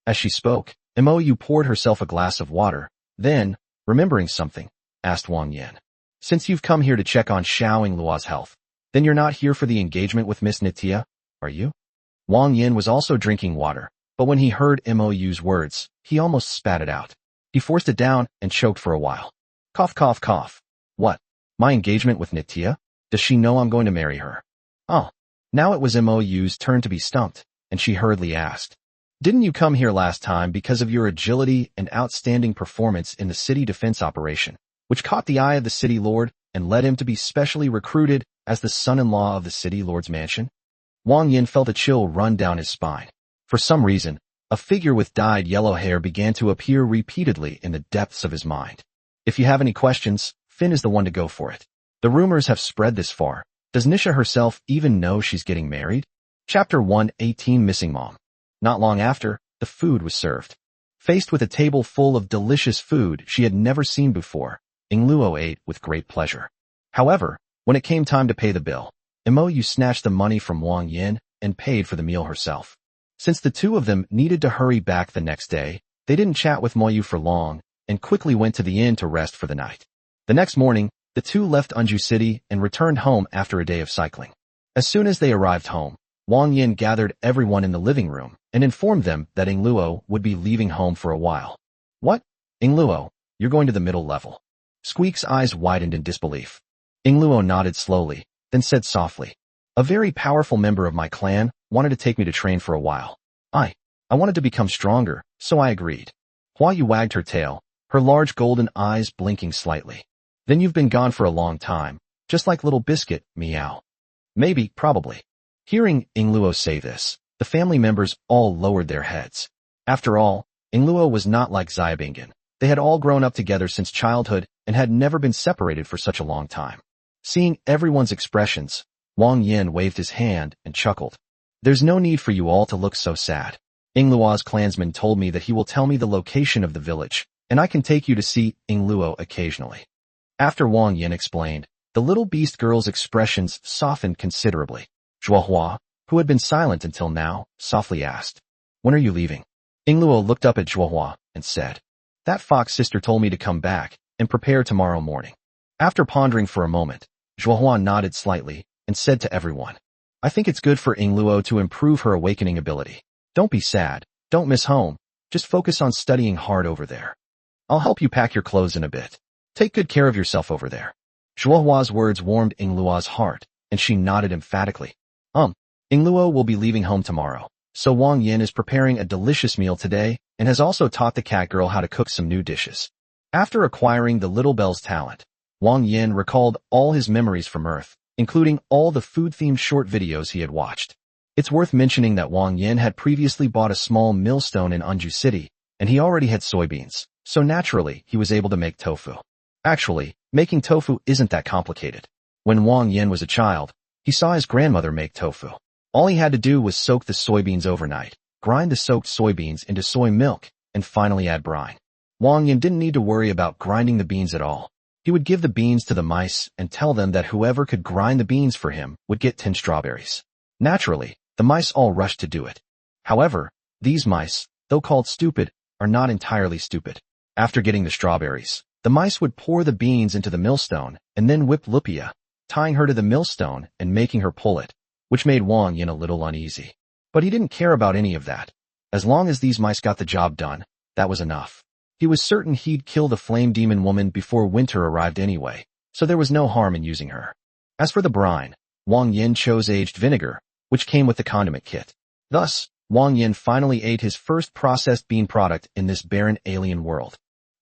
As she spoke, Mou poured herself a glass of water, then, remembering something, asked Wang Yan. Since you've come here to check on Xiaoying Luo's health, then you're not here for the engagement with Miss Nitya, are you? Wang Yan was also drinking water, but when he heard Mou's words, he almost spat it out. He forced it down and choked for a while. Cough, cough, cough. What? My engagement with Nitya? Does she know I'm going to marry her? Oh. Now it was Mou's turn to be stumped, and she hurriedly asked. Didn't you come here last time because of your agility and outstanding performance in the city defense operation, which caught the eye of the city lord and led him to be specially recruited as the son-in-law of the city lord's mansion? Wang Yan felt a chill run down his spine. For some reason, a figure with dyed yellow hair began to appear repeatedly in the depths of his mind. If you have any questions, Finn is the one to go for it. The rumors have spread this far. Does Nisha herself even know she's getting married? Chapter 118 Missing Mom. Not long after, the food was served. Faced with a table full of delicious food she had never seen before, Yingluo ate with great pleasure. However, when it came time to pay the bill, Mou snatched the money from Wang Yan and paid for the meal herself. Since the two of them needed to hurry back the next day, they didn't chat with Mou for long and quickly went to the inn to rest for the night. The next morning, the two left Anju City and returned home after a day of cycling. As soon as they arrived home, Wang Yan gathered everyone in the living room and informed them that Yingluo would be leaving home for a while. What? Yingluo, you're going to the middle level. Squeak's eyes widened in disbelief. Yingluo nodded slowly, then said softly, a very powerful member of my clan wanted to take me to train for a while. I wanted to become stronger, so I agreed. Hua Yu wagged her tail, her large golden eyes blinking slightly. Then you've been gone for a long time, just like little biscuit, meow. Maybe, probably. Hearing Yingluo say this, the family members all lowered their heads. After all, Yingluo was not like Xiaobingen. They had all grown up together since childhood and had never been separated for such a long time. Seeing everyone's expressions, Wang Yan waved his hand and chuckled. There's no need for you all to look so sad. Yingluo's clansman told me that he will tell me the location of the village, and I can take you to see Yingluo occasionally. After Wang Yan explained, the little beast girl's expressions softened considerably. Zhuohua, who had been silent until now, softly asked, when are you leaving? Yingluo looked up at Zhuohua and said, that fox sister told me to come back and prepare tomorrow morning. After pondering for a moment, Zhuohua nodded slightly and said to everyone, I think it's good for Yingluo to improve her awakening ability. Don't be sad, don't miss home, just focus on studying hard over there. I'll help you pack your clothes in a bit. Take good care of yourself over there. Zhuohua's words warmed Yingluo's heart, and she nodded emphatically. Yingluo will be leaving home tomorrow, so Wang Yan is preparing a delicious meal today and has also taught the cat girl how to cook some new dishes. After acquiring the little bell's talent, Wang Yan recalled all his memories from Earth, including all the food-themed short videos he had watched. It's worth mentioning that Wang Yan had previously bought a small millstone in Anju City, and he already had soybeans, so naturally he was able to make tofu. Actually, making tofu isn't that complicated. When Wang Yan was a child, he saw his grandmother make tofu. All he had to do was soak the soybeans overnight, grind the soaked soybeans into soy milk, and finally add brine. Wang Yan didn't need to worry about grinding the beans at all. He would give the beans to the mice and tell them that whoever could grind the beans for him would get 10 strawberries. Naturally, the mice all rushed to do it. However, these mice, though called stupid, are not entirely stupid. After getting the strawberries, the mice would pour the beans into the millstone and then whip Lupia, tying her to the millstone and making her pull it, which made Wang Yan a little uneasy. But he didn't care about any of that. As long as these mice got the job done, that was enough. He was certain he'd kill the flame demon woman before winter arrived anyway, so there was no harm in using her. As for the brine, Wang Yan chose aged vinegar, which came with the condiment kit. Thus, Wang Yan finally ate his first processed bean product in this barren alien world.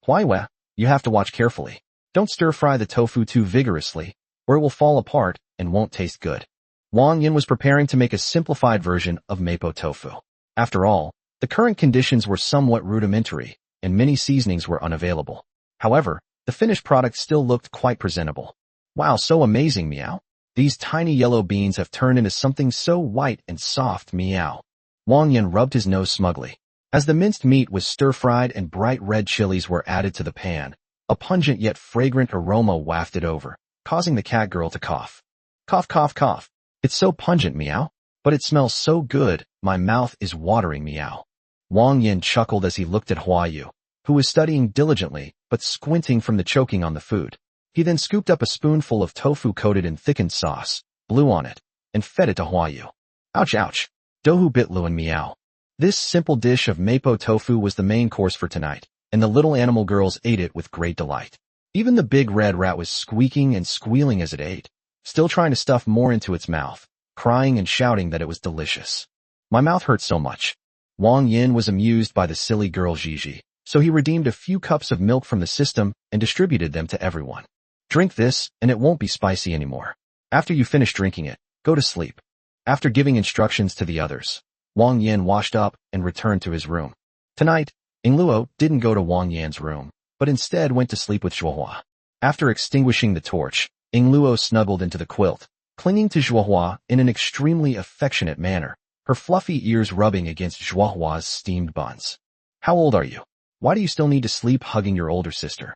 Huaiwa, you have to watch carefully. Don't stir-fry the tofu too vigorously, or it will fall apart and won't taste good. Wang Yan was preparing to make a simplified version of mapo tofu. After all, the current conditions were somewhat rudimentary, and many seasonings were unavailable. However, the finished product still looked quite presentable. Wow, so amazing, meow. These tiny yellow beans have turned into something so white and soft, meow. Wang Yan rubbed his nose smugly. As the minced meat was stir-fried and bright red chilies were added to the pan, a pungent yet fragrant aroma wafted over, causing the cat girl to cough. Cough, cough, cough. It's so pungent, meow. But it smells so good, my mouth is watering, meow. Wang Yan chuckled as he looked at Huayu, who was studying diligently, but squinting from the choking on the food. He then scooped up a spoonful of tofu coated in thickened sauce, blew on it, and fed it to Huayu. Ouch, ouch. Dohu bit Luan, meow. This simple dish of mapo tofu was the main course for tonight, and the little animal girls ate it with great delight. Even the big red rat was squeaking and squealing as it ate, still trying to stuff more into its mouth, crying and shouting that it was delicious. My mouth hurt so much. Wang Yan was amused by the silly girl Gigi, so he redeemed a few cups of milk from the system and distributed them to everyone. Drink this, and it won't be spicy anymore. After you finish drinking it, go to sleep. After giving instructions to the others, Wang Yan washed up and returned to his room. Tonight, Yingluo didn't go to Wang Yan's room, but instead went to sleep with Zhuohua. After extinguishing the torch, Yingluo snuggled into the quilt, clinging to Zhuohua in an extremely affectionate manner, her fluffy ears rubbing against Zhuohua's steamed buns. How old are you? Why do you still need to sleep hugging your older sister?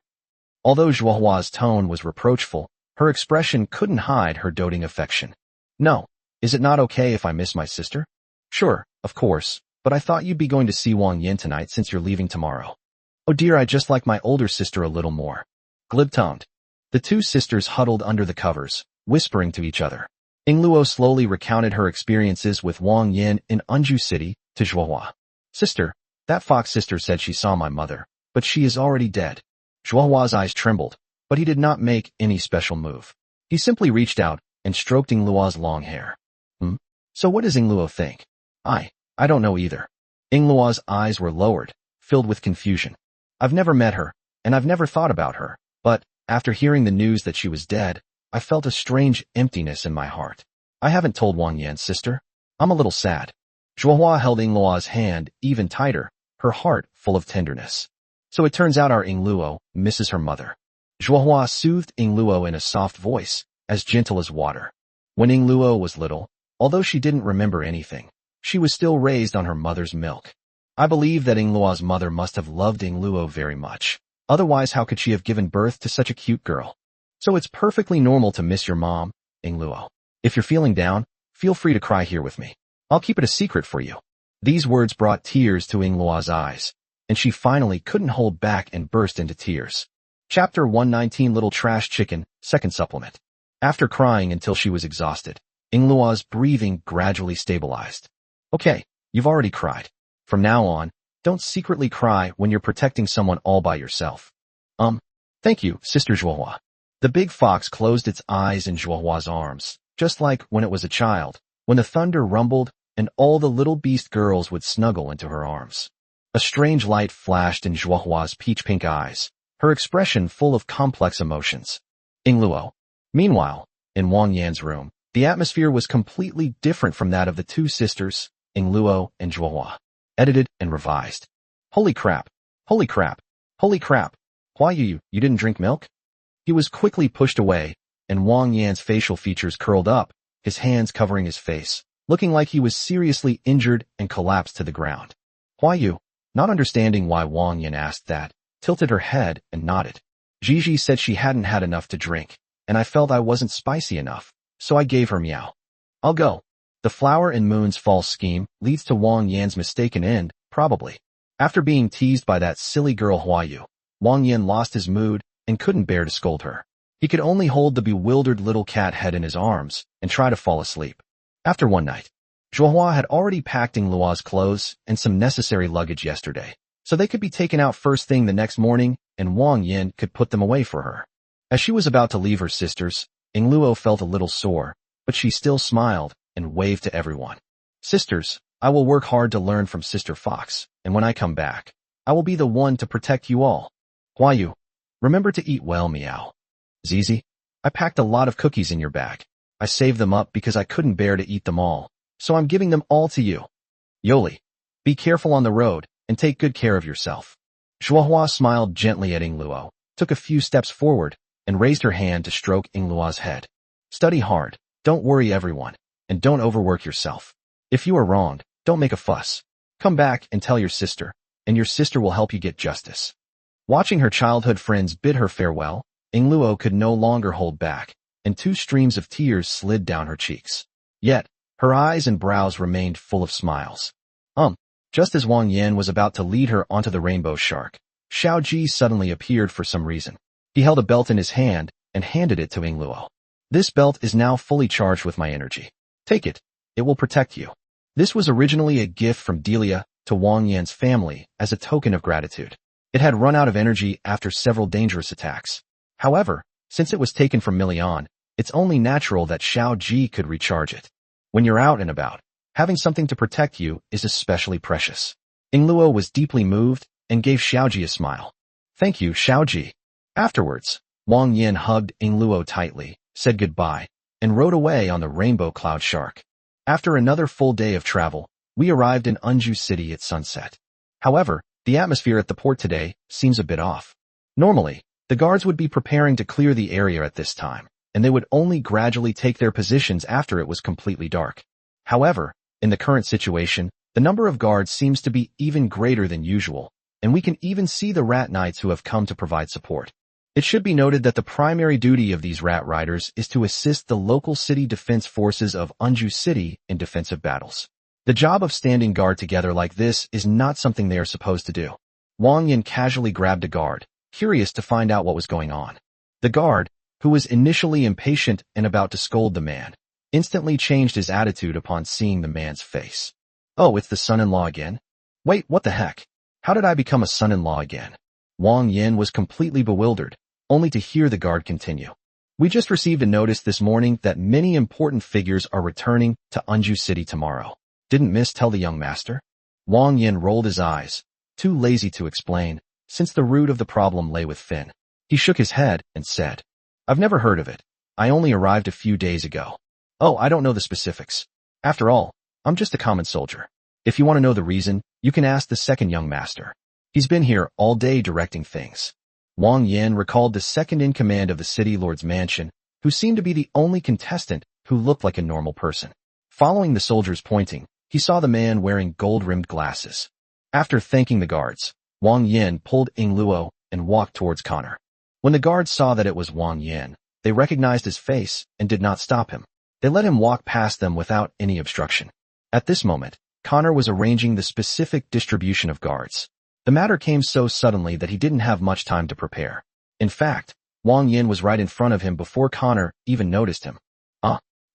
Although Zhuohua's tone was reproachful, her expression couldn't hide her doting affection. No, is it not okay if I miss my sister? Sure, of course, but I thought you'd be going to see Wang Yan tonight since you're leaving tomorrow. Oh dear, I just like my older sister a little more. Glib-toned. The two sisters huddled under the covers, whispering to each other. Yingluo slowly recounted her experiences with Wang Yan in Anju City to Zhuohua. Sister, that fox sister said she saw my mother, but she is already dead. Zhuohua's eyes trembled, but he did not make any special move. He simply reached out and stroked Yingluo's long hair. So what does Yingluo think? I don't know either. Yingluo's eyes were lowered, filled with confusion. I've never met her, and I've never thought about her, but after hearing the news that she was dead, I felt a strange emptiness in my heart. I haven't told Wang Yan's sister. I'm a little sad. Zhuohua held Yingluo's hand even tighter, her heart full of tenderness. So it turns out our Yingluo misses her mother. Zhuohua soothed Yingluo in a soft voice, as gentle as water. When Yingluo was little, although she didn't remember anything, she was still raised on her mother's milk. I believe that Yingluo's mother must have loved Yingluo very much. Otherwise, how could she have given birth to such a cute girl? So it's perfectly normal to miss your mom, Yingluo. If you're feeling down, feel free to cry here with me. I'll keep it a secret for you. These words brought tears to Yingluo's eyes, and she finally couldn't hold back and burst into tears. Chapter 119 Little Trash Chicken, Second Supplement. After crying until she was exhausted, Yingluo's breathing gradually stabilized. Okay, you've already cried. From now on, don't secretly cry when you're protecting someone all by yourself. Thank you, Sister Zhuohua. The big fox closed its eyes in Zhuohua's arms, just like when it was a child, when the thunder rumbled and all the little beast girls would snuggle into her arms. A strange light flashed in Zhuohua's peach-pink eyes, her expression full of complex emotions. Yingluo. Meanwhile, in Wang Yan's room, the atmosphere was completely different from that of the two sisters, Yingluo and Zhuohua. Edited and revised. Holy crap. Holy crap. Holy crap. Why you didn't drink milk? He was quickly pushed away, and Wang Yan's facial features curled up, his hands covering his face, looking like he was seriously injured and collapsed to the ground. Why you? Not understanding why Wang Yan asked that, tilted her head and nodded. Gigi said she hadn't had enough to drink, and I felt I wasn't spicy enough, so I gave her meow. I'll go. The flower and moon's false scheme leads to Wang Yan's mistaken end, probably. After being teased by that silly girl Huayu, Wang Yan lost his mood and couldn't bear to scold her. He could only hold the bewildered little cat head in his arms and try to fall asleep. After one night, Zhuohua had already packed Yingluo's clothes and some necessary luggage yesterday, so they could be taken out first thing the next morning and Wang Yan could put them away for her. As she was about to leave her sisters, Yingluo felt a little sore, but she still smiled and waved to everyone. Sisters, I will work hard to learn from Sister Fox, and when I come back, I will be the one to protect you all. Huayu, remember to eat well, meow. Zizi, I packed a lot of cookies in your bag. I saved them up because I couldn't bear to eat them all, so I'm giving them all to you. Yoli, be careful on the road and take good care of yourself. Zhuohua smiled gently at Yingluo, took a few steps forward, and raised her hand to stroke Yingluo's head. Study hard, Don't worry everyone, and don't overwork yourself. If you are wronged, don't make a fuss. Come back and tell your sister, and your sister will help you get justice. Watching her childhood friends bid her farewell, Luo could no longer hold back, and 2 streams of tears slid down her cheeks. Yet, her eyes and brows remained full of smiles. Just as Wang Yan was about to lead her onto the rainbow shark, Xiao Ji suddenly appeared for some reason. He held a belt in his hand and handed it to Luo. This belt is now fully charged with my energy. Take it. It will protect you. This was originally a gift from Delia to Wang Yan's family as a token of gratitude. It had run out of energy after several dangerous attacks. However, since it was taken from Milian, it's only natural that Xiao Ji could recharge it. When you're out and about, having something to protect you is especially precious. Luo was deeply moved and gave Xiao Ji a smile. Thank you, Xiao Ji. Afterwards, Wang Yan hugged Luo tightly, said goodbye, and rode away on the rainbow cloud shark. After another full day of travel, we arrived in Unju City at sunset. However, the atmosphere at the port today seems a bit off. Normally, the guards would be preparing to clear the area at this time, and they would only gradually take their positions after it was completely dark. However, in the current situation, the number of guards seems to be even greater than usual, and we can even see the rat knights who have come to provide support. It should be noted that the primary duty of these rat riders is to assist the local city defense forces of Unju City in defensive battles. The job of standing guard together like this is not something they are supposed to do. Wang Yan casually grabbed a guard, curious to find out what was going on. The guard, who was initially impatient and about to scold the man, instantly changed his attitude upon seeing the man's face. Oh, it's the son-in-law again? Wait, what the heck? How did I become a son-in-law again? Wang Yan was completely bewildered, only to hear the guard continue. We just received a notice this morning that many important figures are returning to Unju City tomorrow. Didn't Miss tell the young master? Wang Yan rolled his eyes, too lazy to explain, since the root of the problem lay with Finn. He shook his head and said, I've never heard of it. I only arrived a few days ago. Oh, I don't know the specifics. After all, I'm just a common soldier. If you want to know the reason, you can ask the second young master. He's been here all day directing things. Wang Yan recalled the second in command of the city lord's mansion, who seemed to be the only contestant who looked like a normal person. Following the soldier's pointing, he saw the man wearing gold-rimmed glasses. After thanking the guards, Wang Yan pulled Luo and walked towards Connor. When the guards saw that it was Wang Yan, they recognized his face and did not stop him. They let him walk past them without any obstruction. At this moment, Connor was arranging the specific distribution of guards. The matter came so suddenly that he didn't have much time to prepare. In fact, Wang Yan was right in front of him before Connor even noticed him.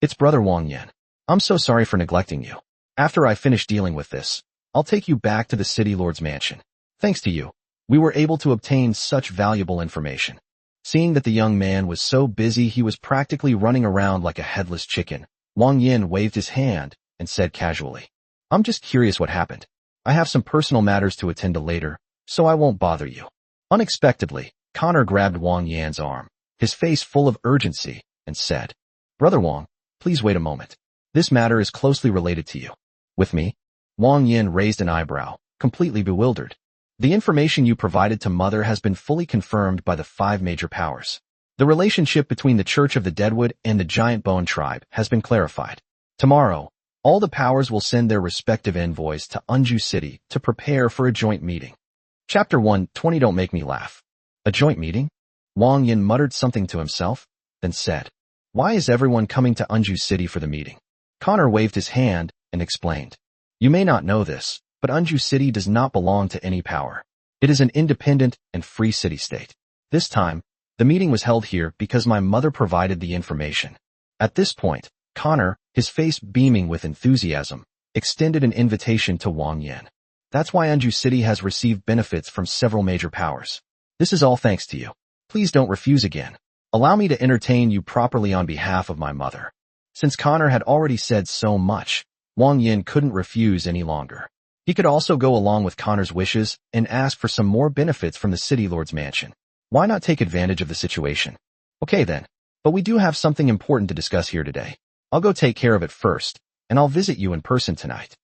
It's brother Wang Yan. I'm so sorry for neglecting you. After I finish dealing with this, I'll take you back to the city lord's mansion. Thanks to you, we were able to obtain such valuable information. Seeing that the young man was so busy he was practically running around like a headless chicken, Wang Yan waved his hand and said casually, I'm just curious what happened. I have some personal matters to attend to later, so I won't bother you. Unexpectedly, Connor grabbed Wang Yan's arm, his face full of urgency, and said, Brother Wang, please wait a moment. This matter is closely related to you. With me? Wang Yan raised an eyebrow, completely bewildered. The information you provided to Mother has been fully confirmed by the 5 major powers. The relationship between the Church of the Deadwood and the Giant Bone Tribe has been clarified. Tomorrow, all the powers will send their respective envoys to Unju City to prepare for a joint meeting. Chapter 1:20 Don't make me laugh. A joint meeting? Wang Yan muttered something to himself, then said, Why is everyone coming to Unju City for the meeting? Connor waved his hand and explained, You may not know this, but Unju City does not belong to any power. It is an independent and free city-state. This time, the meeting was held here because my mother provided the information. At this point, Connor, his face beaming with enthusiasm, extended an invitation to Wang Yan. That's why Unju City has received benefits from several major powers. This is all thanks to you. Please don't refuse again. Allow me to entertain you properly on behalf of my mother. Since Connor had already said so much, Wang Yan couldn't refuse any longer. He could also go along with Connor's wishes and ask for some more benefits from the city lord's mansion. Why not take advantage of the situation? Okay then, but we do have something important to discuss here today. I'll go take care of it first, and I'll visit you in person tonight.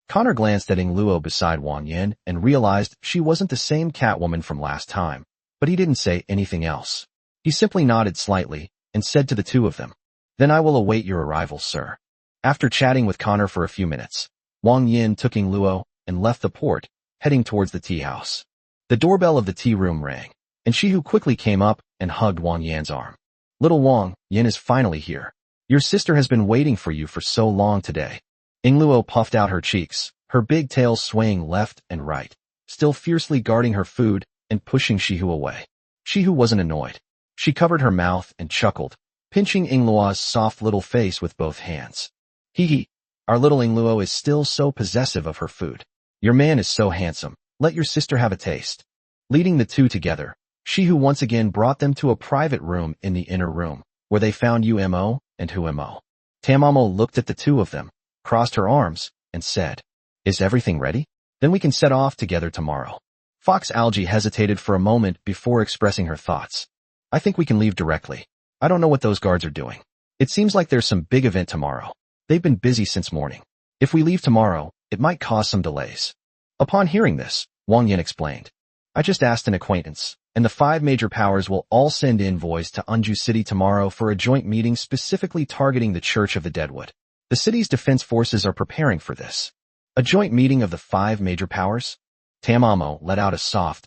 Connor glanced at Luo beside Wang Yan and realized she wasn't the same Catwoman from last time, but he didn't say anything else. He simply nodded slightly and said to the two of them, Then I will await your arrival, sir. After chatting with Connor for a few minutes, Wang Yan took Ing Luo and left the port, heading towards the tea house. The doorbell of the tea room rang, and Shihu quickly came up and hugged Wang Yan's arm. Little Wang Yan is finally here. Your sister has been waiting for you for so long today. Ing Luo puffed out her cheeks, her big tail swaying left and right, still fiercely guarding her food and pushing Shihu away. Shihu wasn't annoyed. She covered her mouth and chuckled, pinching Ing Luo's soft little face with both hands. Hee hee, our little Ing Luo is still so possessive of her food. Your man is so handsome, let your sister have a taste. Leading the two together, Shihu once again brought them to a private room in the inner room, where they found Umo and Humo. Tamamo looked at the two of them, crossed her arms, and said, Is everything ready? Then we can set off together tomorrow. Fox Algae hesitated for a moment before expressing her thoughts. I think we can leave directly. I don't know what those guards are doing. It seems like there's some big event tomorrow. They've been busy since morning. If we leave tomorrow, it might cause some delays. Upon hearing this, Wang Yan explained, I just asked an acquaintance, and the 5 major powers will all send envoys to Unju City tomorrow for a joint meeting specifically targeting the Church of the Deadwood. The city's defense forces are preparing for this. A joint meeting of the 5 major powers? Tamamo let out a soft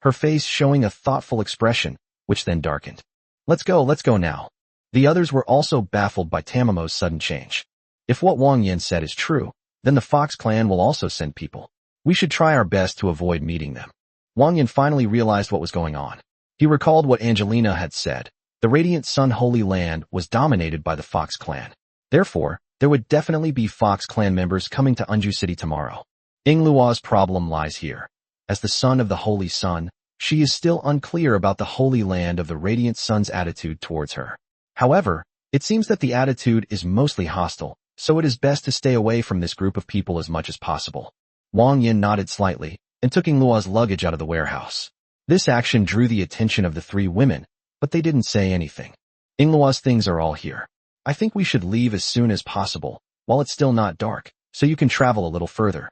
her face showing a thoughtful expression, which then darkened. Let's go now. The others were also baffled by Tamamo's sudden change. If what Wang Yan said is true, then the Fox clan will also send people. We should try our best to avoid meeting them. Wang Yan finally realized what was going on. He recalled what Angelina had said. The Radiant Sun Holy Land was dominated by the Fox clan. Therefore, there would definitely be Fox clan members coming to Unju City tomorrow. Ing Luo's problem lies here. As the son of the Holy Sun, she is still unclear about the Holy Land of the Radiant Sun's attitude towards her. However, it seems that the attitude is mostly hostile, so it is best to stay away from this group of people as much as possible. Wang Yan nodded slightly and took Ing Luo's luggage out of the warehouse. This action drew the attention of the 3 women, but they didn't say anything. Ing Luo's things are all here. I think we should leave as soon as possible, while it's still not dark, so you can travel a little further.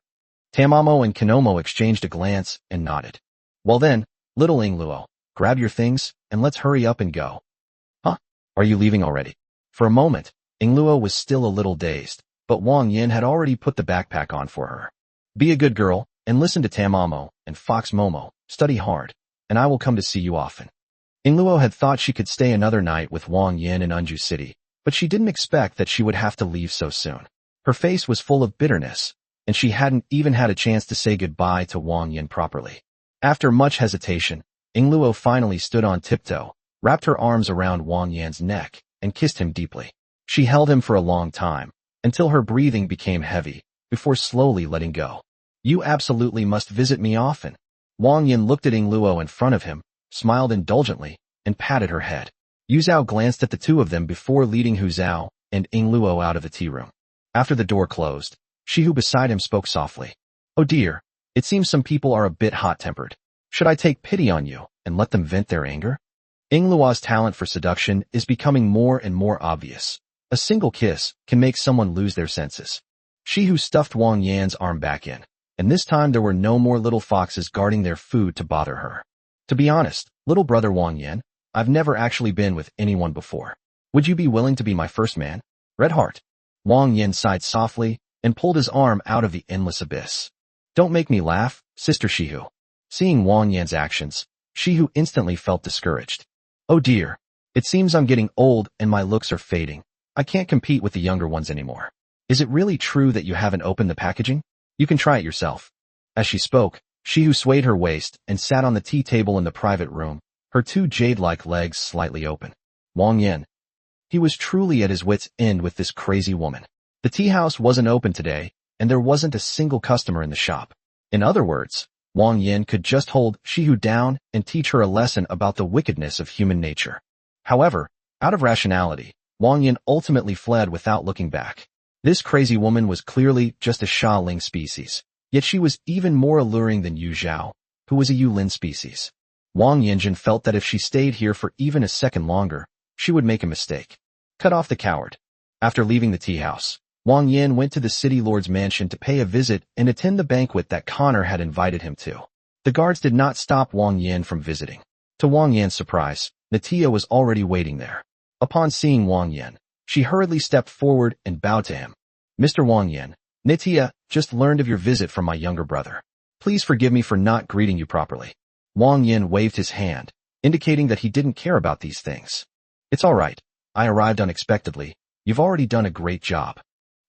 Tamamo and Kanomo exchanged a glance and nodded. Well then, little Ing Luo, grab your things, and let's hurry up and go. Huh? Are you leaving already? For a moment, Ing Luo was still a little dazed, but Wang Yan had already put the backpack on for her. Be a good girl, and listen to Tamamo and Fox Momo, study hard, and I will come to see you often. Ing Luo had thought she could stay another night with Wang Yan in Unju City, but she didn't expect that she would have to leave so soon. Her face was full of bitterness, and she hadn't even had a chance to say goodbye to Wang Yan properly. After much hesitation, Ing Luo finally stood on tiptoe, wrapped her arms around Wang Yan's neck, and kissed him deeply. She held him for a long time, until her breathing became heavy, before slowly letting go. You absolutely must visit me often. Wang Yan looked at Ing Luo in front of him, smiled indulgently, and patted her head. Yu Zhao glanced at the two of them before leading Hu Zhao and Ing Luo out of the tea room. After the door closed, Shihu beside him spoke softly. Oh dear, it seems some people are a bit hot-tempered. Should I take pity on you and let them vent their anger? Ing Luo's talent for seduction is becoming more and more obvious. A single kiss can make someone lose their senses. Shihu stuffed Wang Yan's arm back in, and this time there were no more little foxes guarding their food to bother her. To be honest, little brother Wang Yan, I've never actually been with anyone before. Would you be willing to be my first man? Red heart. Wang Yan sighed softly and pulled his arm out of the endless abyss. Don't make me laugh, Sister Shihu. Seeing Wang Yan's actions, Shihu instantly felt discouraged. Oh dear, it seems I'm getting old and my looks are fading. I can't compete with the younger ones anymore. Is it really true that you haven't opened the packaging? You can try it yourself. As she spoke, Shihu swayed her waist and sat on the tea table in the private room, her two jade-like legs slightly open. Wang Yan. He was truly at his wits' end with this crazy woman. The tea house wasn't open today, and there wasn't a single customer in the shop. In other words, Wang Yan could just hold Shihu down and teach her a lesson about the wickedness of human nature. However, out of rationality, Wang Yan ultimately fled without looking back. This crazy woman was clearly just a Shaoling species, yet she was even more alluring than Yu Zhao, who was a Yulin species. Wang Yanjin felt that if she stayed here for even a second longer, she would make a mistake. Cut off the coward. After leaving the tea house, Wang Yan went to the city lord's mansion to pay a visit and attend the banquet that Connor had invited him to. The guards did not stop Wang Yan from visiting. To Wang Yan's surprise, Natia was already waiting there. Upon seeing Wang Yan, She hurriedly stepped forward and bowed to him. Mr. Wang Yan, Nitya just learned of your visit from my younger brother. Please forgive me for not greeting you properly. Wang Yan waved his hand, indicating that he didn't care about these things. It's all right. I arrived unexpectedly. You've already done a great job.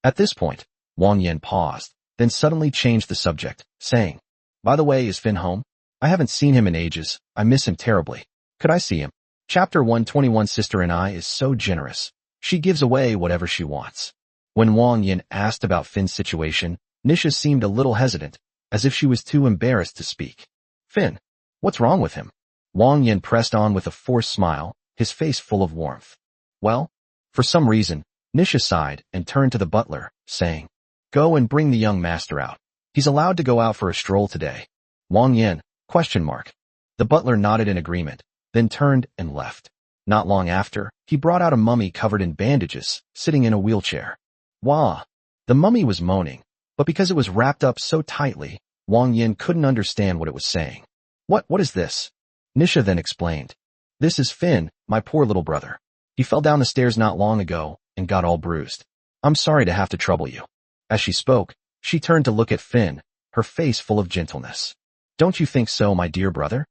At this point, Wang Yan paused, then suddenly changed the subject, saying, By the way, is Finn home? I haven't seen him in ages. I miss him terribly. Could I see him? Chapter 121 Sister and I is so generous. She gives away whatever she wants. When Wang Yan asked about Finn's situation, Nisha seemed a little hesitant, as if she was too embarrassed to speak. Finn, what's wrong with him? Wang Yan pressed on with a forced smile, his face full of warmth. Well, for some reason, Nisha sighed and turned to the butler, saying, Go and bring the young master out. He's allowed to go out for a stroll today. Wang Yan, ? The butler nodded in agreement, then turned and left. Not long after, he brought out a mummy covered in bandages, sitting in a wheelchair. Wah! The mummy was moaning, but because it was wrapped up so tightly, Wang Yan couldn't understand what it was saying. What is this? Nisha then explained. This is Finn, my poor little brother. He fell down the stairs not long ago and got all bruised. I'm sorry to have to trouble you. As she spoke, she turned to look at Finn, her face full of gentleness. Don't you think so, my dear brother?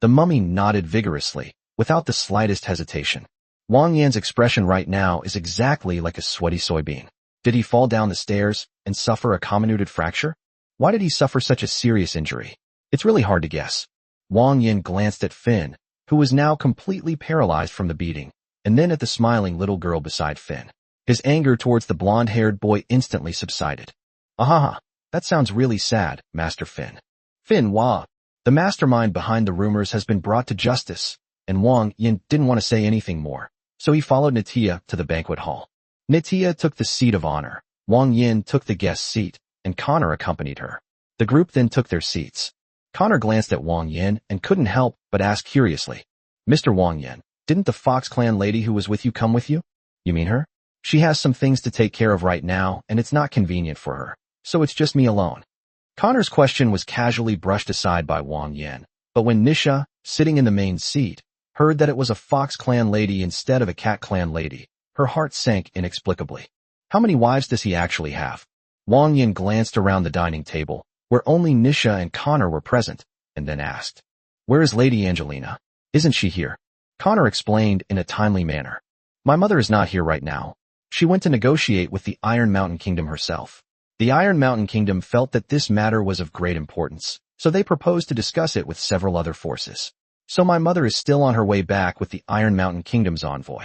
The mummy nodded vigorously, without the slightest hesitation. Wang Yan's expression right now is exactly like a sweaty soybean. Did he fall down the stairs and suffer a comminuted fracture? Why did he suffer such a serious injury? It's really hard to guess. Wang Yan glanced at Finn, who was now completely paralyzed from the beating, and then at the smiling little girl beside Finn. His anger towards the blonde-haired boy instantly subsided. Ahaha, that sounds really sad, Master Finn. Finn Wah, the mastermind behind the rumors has been brought to justice, and Wang Yan didn't want to say anything more, so he followed Nitya to the banquet hall. Nitya took the seat of honor, Wang Yan took the guest seat, and Connor accompanied her. The group then took their seats. Connor glanced at Wang Yan and couldn't help but ask curiously, Mr. Wang Yan, didn't the Fox Clan lady who was with you come with you? You mean her? She has some things to take care of right now, and it's not convenient for her, so it's just me alone. Connor's question was casually brushed aside by Wang Yan, but when Nisha, sitting in the main seat, heard that it was a Fox Clan lady instead of a Cat Clan lady, her heart sank inexplicably. How many wives does he actually have? Wang Yan glanced around the dining table, where only Nisha and Connor were present, and then asked, Where is Lady Angelina? Isn't she here? Connor explained in a timely manner. My mother is not here right now. She went to negotiate with the Iron Mountain Kingdom herself. The Iron Mountain Kingdom felt that this matter was of great importance, so they proposed to discuss it with several other forces. So my mother is still on her way back with the Iron Mountain Kingdom's envoy.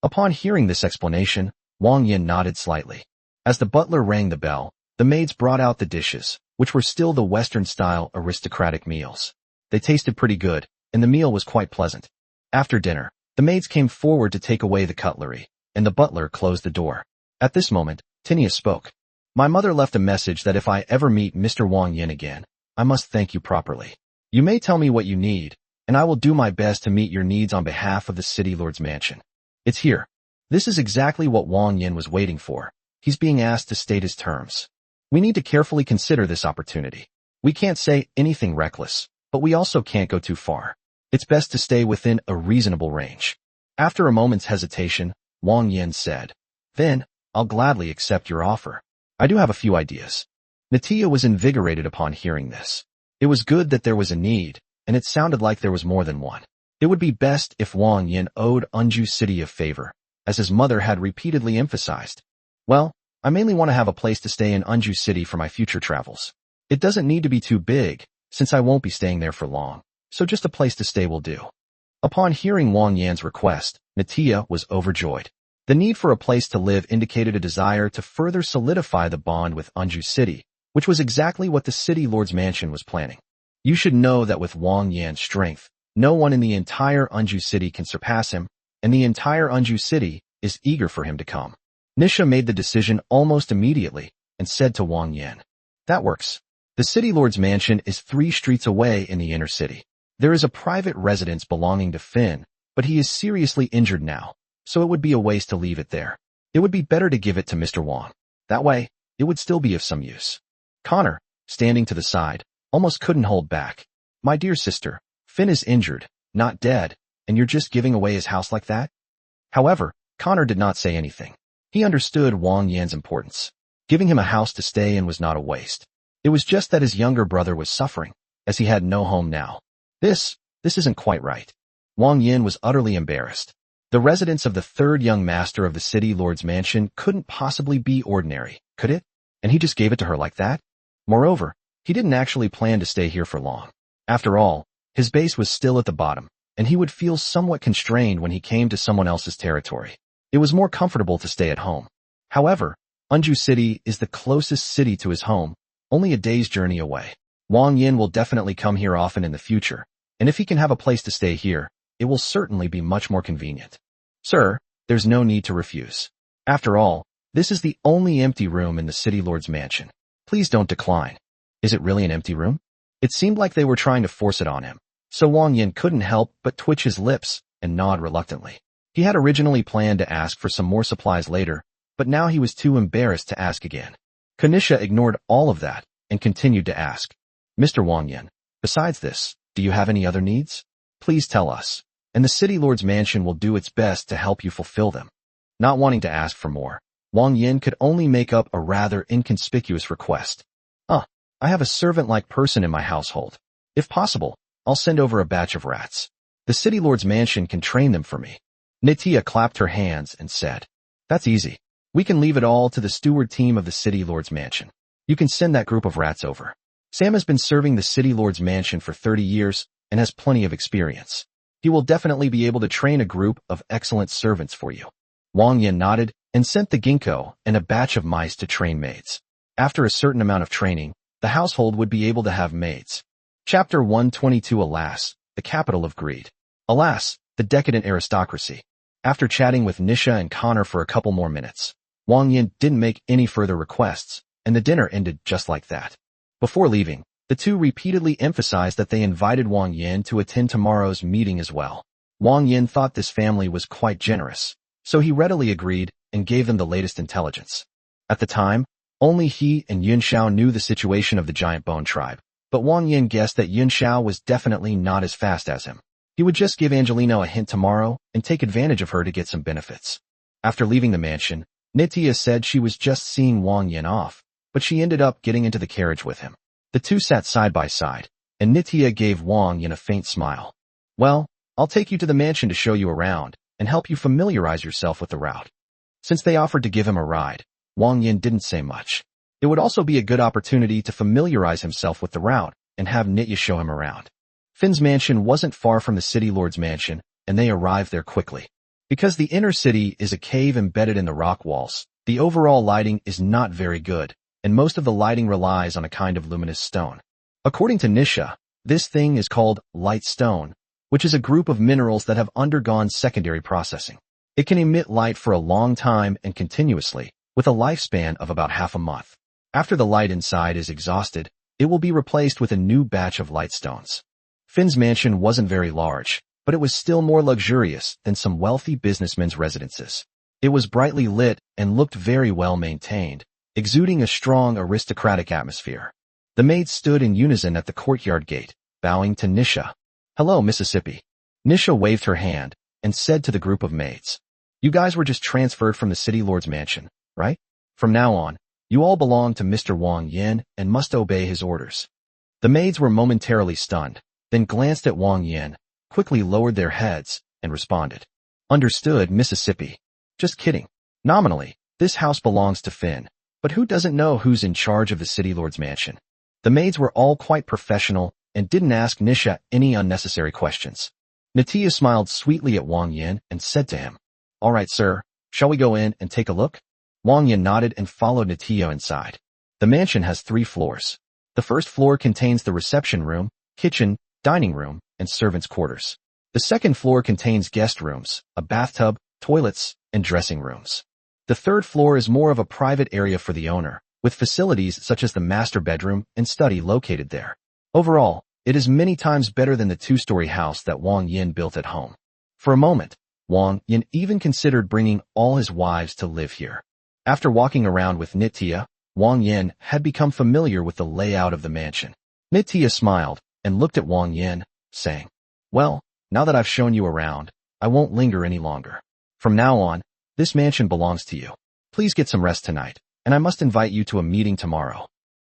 Upon hearing this explanation, Wang Yan nodded slightly. As the butler rang the bell, the maids brought out the dishes, which were still the Western-style aristocratic meals. They tasted pretty good, and the meal was quite pleasant. After dinner, the maids came forward to take away the cutlery, and the butler closed the door. At this moment, Tinia spoke. My mother left a message that if I ever meet Mr. Wang Yan again, I must thank you properly. You may tell me what you need, and I will do my best to meet your needs on behalf of the City Lord's mansion. It's here. This is exactly what Wang Yan was waiting for. He's being asked to state his terms. We need to carefully consider this opportunity. We can't say anything reckless, but we also can't go too far. It's best to stay within a reasonable range. After a moment's hesitation, Wang Yan said, Then, I'll gladly accept your offer. I do have a few ideas. Nitya was invigorated upon hearing this. It was good that there was a need, and it sounded like there was more than one. It would be best if Wang Yan owed Unju City a favor, as his mother had repeatedly emphasized. Well, I mainly want to have a place to stay in Unju City for my future travels. It doesn't need to be too big, since I won't be staying there for long, so just a place to stay will do. Upon hearing Wang Yan's request, Nitya was overjoyed. The need for a place to live indicated a desire to further solidify the bond with Unju City, which was exactly what the City Lord's mansion was planning. You should know that with Wang Yan's strength, no one in the entire Unju City can surpass him, and the entire Unju City is eager for him to come. Nisha made the decision almost immediately and said to Wang Yan, That works. The City Lord's mansion is 3 streets away in the inner city. There is a private residence belonging to Finn, but he is seriously injured now, so it would be a waste to leave it there. It would be better to give it to Mr. Wang. That way, it would still be of some use. Connor, standing to the side, almost couldn't hold back. My dear sister, Finn is injured, not dead, and you're just giving away his house like that? However, Connor did not say anything. He understood Wang Yan's importance. Giving him a house to stay in was not a waste. It was just that his younger brother was suffering, as he had no home now. This isn't quite right. Wang Yan was utterly embarrassed. The residence of the third young master of the city lord's mansion couldn't possibly be ordinary, could it? And he just gave it to her like that? Moreover, he didn't actually plan to stay here for long. After all, his base was still at the bottom, and he would feel somewhat constrained when he came to someone else's territory. It was more comfortable to stay at home. However, Unju City is the closest city to his home, only a day's journey away. Wang Yan will definitely come here often in the future, and if he can have a place to stay here, it will certainly be much more convenient. Sir, there's no need to refuse. After all, this is the only empty room in the city lord's mansion. Please don't decline. Is it really an empty room? It seemed like they were trying to force it on him, so Wang Yan couldn't help but twitch his lips and nod reluctantly. He had originally planned to ask for some more supplies later, but now he was too embarrassed to ask again. Kanisha ignored all of that and continued to ask, Mr. Wang Yan, besides this, do you have any other needs? Please tell us, and the city lord's mansion will do its best to help you fulfill them. Not wanting to ask for more, Wang Yan could only make up a rather inconspicuous request. I have a servant-like person in my household. If possible, I'll send over a batch of rats. The city lord's mansion can train them for me. Nitya clapped her hands and said, That's easy. We can leave it all to the steward team of the city lord's mansion. You can send that group of rats over. Sam has been serving the city lord's mansion for 30 years and has plenty of experience. He will definitely be able to train a group of excellent servants for you. Wang Yan nodded and sent the ginkgo and a batch of mice to train maids. After a certain amount of training, the household would be able to have maids. Chapter 122 Alas, the capital of greed. Alas, the decadent aristocracy. After chatting with Nisha and Connor for a couple more minutes, Wang Yan didn't make any further requests, and the dinner ended just like that. Before leaving, the two repeatedly emphasized that they invited Wang Yan to attend tomorrow's meeting as well. Wang Yan thought this family was quite generous, so he readily agreed and gave them the latest intelligence. At the time, only he and Yun Xiao knew the situation of the giant bone tribe, but Wang Yan guessed that Yun Xiao was definitely not as fast as him. He would just give Angelino a hint tomorrow and take advantage of her to get some benefits. After leaving the mansion, Nitya said she was just seeing Wang Yan off, but she ended up getting into the carriage with him. The two sat side by side, and Nitya gave Wang Yan a faint smile. Well, I'll take you to the mansion to show you around and help you familiarize yourself with the route. Since they offered to give him a ride, Wang Yan didn't say much. It would also be a good opportunity to familiarize himself with the route and have Nitya show him around. Finn's mansion wasn't far from the city lord's mansion, and they arrived there quickly. Because the inner city is a cave embedded in the rock walls, the overall lighting is not very good, and most of the lighting relies on a kind of luminous stone. According to Nisha, this thing is called light stone, which is a group of minerals that have undergone secondary processing. It can emit light for a long time and continuously, with a lifespan of about half a month. After the light inside is exhausted, it will be replaced with a new batch of light stones. Finn's mansion wasn't very large, but it was still more luxurious than some wealthy businessmen's residences. It was brightly lit and looked very well maintained, exuding a strong aristocratic atmosphere. The maids stood in unison at the courtyard gate, bowing to Nisha. Hello, Mississippi. Nisha waved her hand and said to the group of maids, You guys were just transferred from the city lord's mansion, right? From now on, you all belong to Mr. Wang Yan and must obey his orders. The maids were momentarily stunned, then glanced at Wang Yan, quickly lowered their heads, and responded. Understood, Mississippi. Just kidding. Nominally, this house belongs to Finn, but who doesn't know who's in charge of the city lord's mansion? The maids were all quite professional and didn't ask Nisha any unnecessary questions. Nitya smiled sweetly at Wang Yan and said to him, All right, sir, shall we go in and take a look? Wang Yan nodded and followed Nitya inside. The mansion has 3 floors. The first floor contains the reception room, kitchen, dining room, and servants' quarters. The second floor contains guest rooms, a bathtub, toilets, and dressing rooms. The third floor is more of a private area for the owner, with facilities such as the master bedroom and study located there. Overall, it is many times better than the 2-story house that Wang Yan built at home. For a moment, Wang Yan even considered bringing all his wives to live here. After walking around with Nitya, Wang Yan had become familiar with the layout of the mansion. Nitya smiled and looked at Wang Yan, saying, Well, now that I've shown you around, I won't linger any longer. From now on, This mansion belongs to you. Please get some rest tonight, and I must invite you to a meeting tomorrow."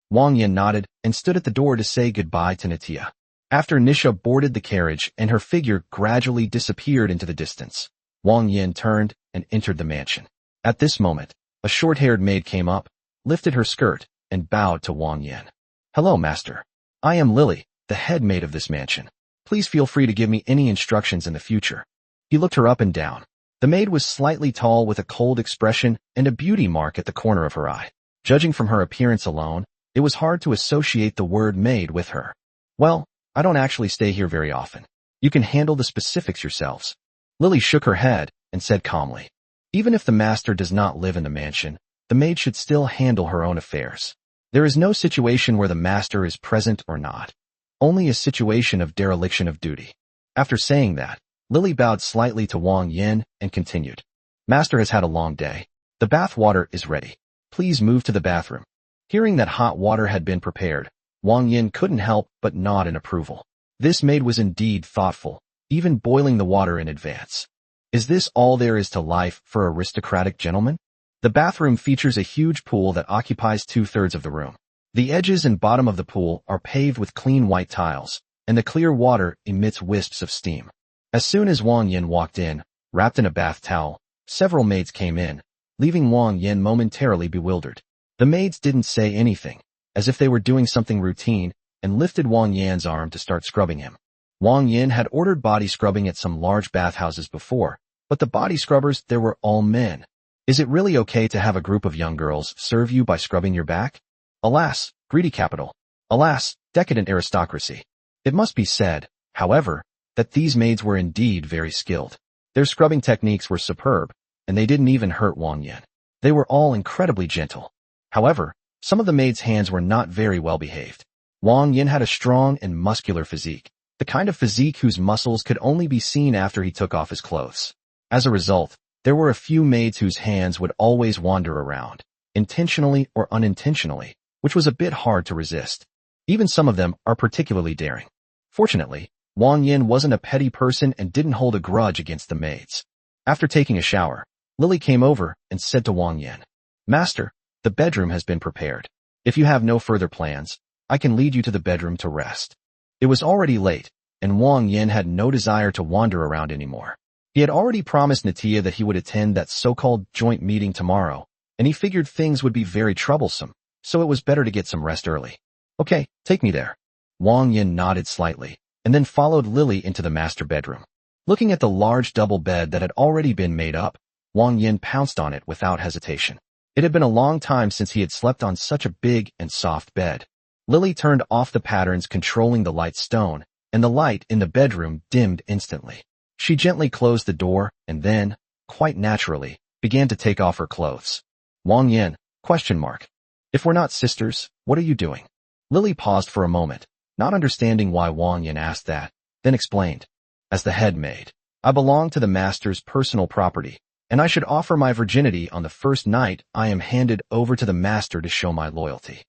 Wang Yan nodded and stood at the door to say goodbye to Natia. After Nisha boarded the carriage and her figure gradually disappeared into the distance, Wang Yan turned and entered the mansion. At this moment, a short-haired maid came up, lifted her skirt, and bowed to Wang Yan. "Hello, master. I am Lily, the head maid of this mansion. Please feel free to give me any instructions in the future." He looked her up and down. The maid was slightly tall with a cold expression and a beauty mark at the corner of her eye. Judging from her appearance alone, it was hard to associate the word maid with her. "Well, I don't actually stay here very often. You can handle the specifics yourselves." Lily shook her head and said calmly, "Even if the master does not live in the mansion, the maid should still handle her own affairs. There is no situation where the master is present or not. Only a situation of dereliction of duty." After saying that, Lily bowed slightly to Wang Yan and continued, "Master has had a long day. The bath water is ready. Please move to the bathroom." Hearing that hot water had been prepared, Wang Yan couldn't help but nod in approval. This maid was indeed thoughtful, even boiling the water in advance. Is this all there is to life for aristocratic gentlemen? The bathroom features a huge pool that occupies 2/3 of the room. The edges and bottom of the pool are paved with clean white tiles, and the clear water emits wisps of steam. As soon as Wang Yan walked in, wrapped in a bath towel, several maids came in, leaving Wang Yan momentarily bewildered. The maids didn't say anything, as if they were doing something routine, and lifted Wang Yan's arm to start scrubbing him. Wang Yan had ordered body scrubbing at some large bathhouses before, but the body scrubbers there were all men. Is it really okay to have a group of young girls serve you by scrubbing your back? Alas, greedy capital. Alas, decadent aristocracy. It must be said, however, that these maids were indeed very skilled. Their scrubbing techniques were superb, and they didn't even hurt Wang Yan. They were all incredibly gentle. However, some of the maids' hands were not very well behaved. Wang Yan had a strong and muscular physique, the kind of physique whose muscles could only be seen after he took off his clothes. As a result, there were a few maids whose hands would always wander around, intentionally or unintentionally, which was a bit hard to resist. Even some of them are particularly daring. Fortunately, Wang Yan wasn't a petty person and didn't hold a grudge against the maids. After taking a shower, Lily came over and said to Wang Yan, "Master, the bedroom has been prepared. If you have no further plans, I can lead you to the bedroom to rest." It was already late, and Wang Yan had no desire to wander around anymore. He had already promised Natia that he would attend that so-called joint meeting tomorrow, and he figured things would be very troublesome, so it was better to get some rest early. "Okay, take me there." Wang Yan nodded slightly, and then followed Lily into the master bedroom. Looking at the large double bed that had already been made up, Wang Yan pounced on it without hesitation. It had been a long time since he had slept on such a big and soft bed. Lily turned off the patterns controlling the light stone, and the light in the bedroom dimmed instantly. She gently closed the door and then, quite naturally, began to take off her clothes. "Wang Yan, ? If we're not sisters, what are you doing?" Lily paused for a moment, not understanding why Wang Yan asked that, then explained, "As the head maid, I belong to the master's personal property, and I should offer my virginity on the first night I am handed over to the master to show my loyalty.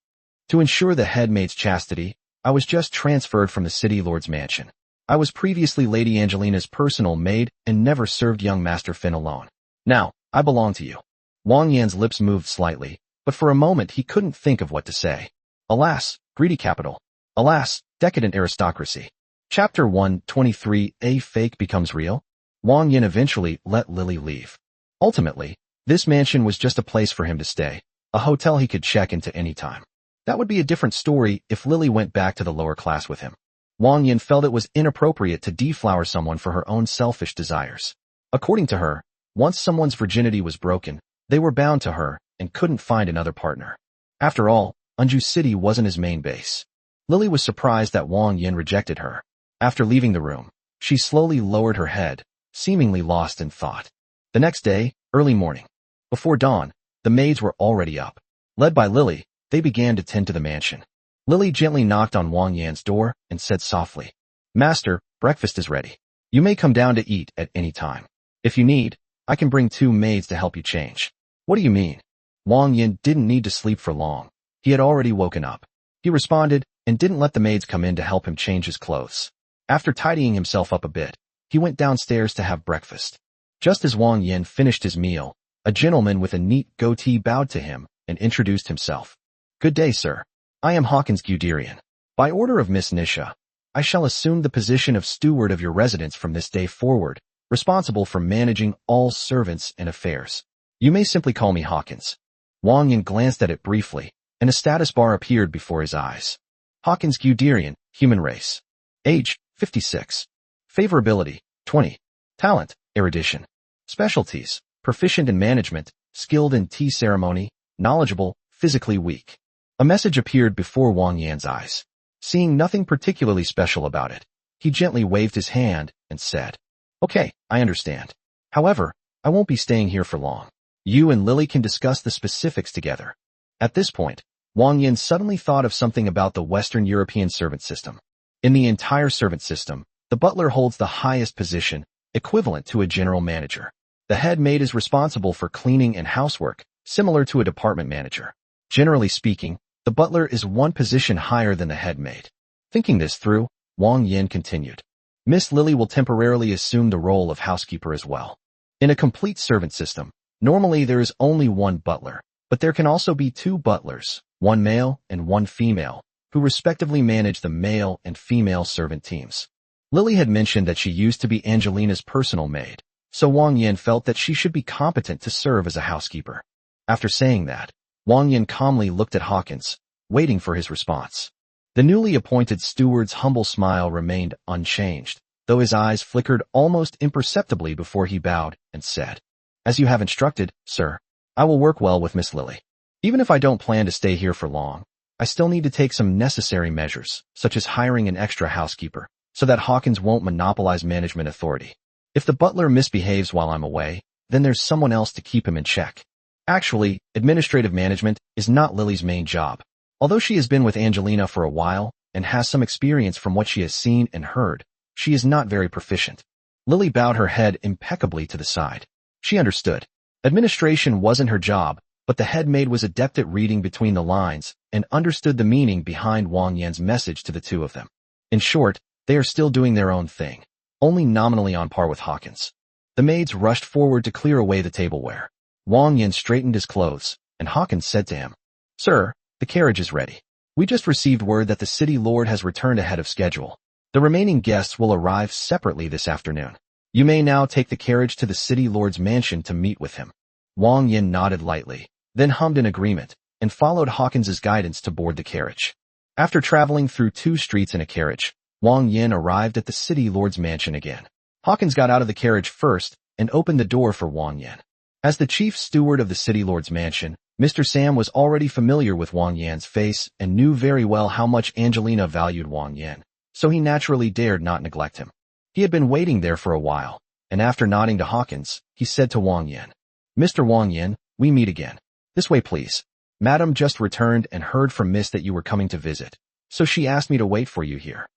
To ensure the head maid's chastity, I was just transferred from the city lord's mansion. I was previously Lady Angelina's personal maid and never served young Master Finn alone. Now, I belong to you." Wang Yan's lips moved slightly, but for a moment he couldn't think of what to say. Alas, greedy capital. Alas, decadent aristocracy. Chapter 123, A Fake Becomes Real? Wang Yan eventually let Lily leave. Ultimately, this mansion was just a place for him to stay, a hotel he could check into any time. That would be a different story if Lily went back to the lower class with him. Wang Yan felt it was inappropriate to deflower someone for her own selfish desires. According to her, once someone's virginity was broken, they were bound to her and couldn't find another partner. After all, Anju City wasn't his main base. Lily was surprised that Wang Yan rejected her. After leaving the room, she slowly lowered her head, seemingly lost in thought. The next day, early morning. Before dawn, the maids were already up. Led by Lily, they began to tend to the mansion. Lily gently knocked on Wang Yan's door and said softly, "Master, breakfast is ready. You may come down to eat at any time. If you need, I can bring 2 maids to help you change." "What do you mean?" Wang Yan didn't need to sleep for long. He had already woken up. He responded and didn't let the maids come in to help him change his clothes. After tidying himself up a bit, he went downstairs to have breakfast. Just as Wang Yan finished his meal, A gentleman with a neat goatee bowed to him and introduced himself. Good day, sir. I am Hawkins Guderian. By order of Miss Nisha, I shall assume the position of steward of your residence from this day forward, responsible for managing all servants and affairs. You may simply call me Hawkins. Wang Yan glanced at it briefly, and a status bar appeared before his eyes. Hawkins Guderian, human race. Age, 56. Favorability, 20. Talent, erudition. Specialties, proficient in management, skilled in tea ceremony, knowledgeable, physically weak. A message appeared before Wang Yan's eyes. Seeing nothing particularly special about it, he gently waved his hand and said, Okay, I understand. However, I won't be staying here for long. You and Lily can discuss the specifics together. At this point, Wang Yan suddenly thought of something about the Western European servant system. In the entire servant system, the butler holds the highest position, equivalent to a general manager. The head maid is responsible for cleaning and housework, similar to a department manager. Generally speaking, the butler is one position higher than the head maid. Thinking this through, Wang Yan continued. Miss Lily will temporarily assume the role of housekeeper as well. In a complete servant system, normally there is only one butler, but there can also be two butlers, one male and one female, who respectively manage the male and female servant teams. Lily had mentioned that she used to be Angelina's personal maid, so Wang Yan felt that she should be competent to serve as a housekeeper. After saying that, Wang Yan calmly looked at Hawkins, waiting for his response. The newly appointed steward's humble smile remained unchanged, though his eyes flickered almost imperceptibly before he bowed and said, As you have instructed, sir, I will work well with Miss Lily. Even if I don't plan to stay here for long, I still need to take some necessary measures, such as hiring an extra housekeeper, so that Hawkins won't monopolize management authority. If the butler misbehaves while I'm away, then there's someone else to keep him in check. Actually, administrative management is not Lily's main job. Although she has been with Angelina for a while and has some experience from what she has seen and heard, she is not very proficient. Lily bowed her head impeccably to the side. She understood. Administration wasn't her job, but the head maid was adept at reading between the lines and understood the meaning behind Wang Yan's message to the two of them. In short, they are still doing their own thing, only nominally on par with Hawkins. The maids rushed forward to clear away the tableware. Wang Yan straightened his clothes, and Hawkins said to him, Sir, the carriage is ready. We just received word that the city lord has returned ahead of schedule. The remaining guests will arrive separately this afternoon. You may now take the carriage to the city lord's mansion to meet with him. Wang Yan nodded lightly, then hummed in agreement, and followed Hawkins's guidance to board the carriage. After traveling through 2 streets in a carriage, Wang Yan arrived at the city lord's mansion again. Hawkins got out of the carriage first and opened the door for Wang Yan. As the chief steward of the city lord's mansion, Mr. Sam was already familiar with Wang Yan's face and knew very well how much Angelina valued Wang Yan, so he naturally dared not neglect him. He had been waiting there for a while, and after nodding to Hawkins, he said to Wang Yan, Mr. Wang Yan, we meet again. This way, please. Madam just returned and heard from Miss that you were coming to visit, so she asked me to wait for you here.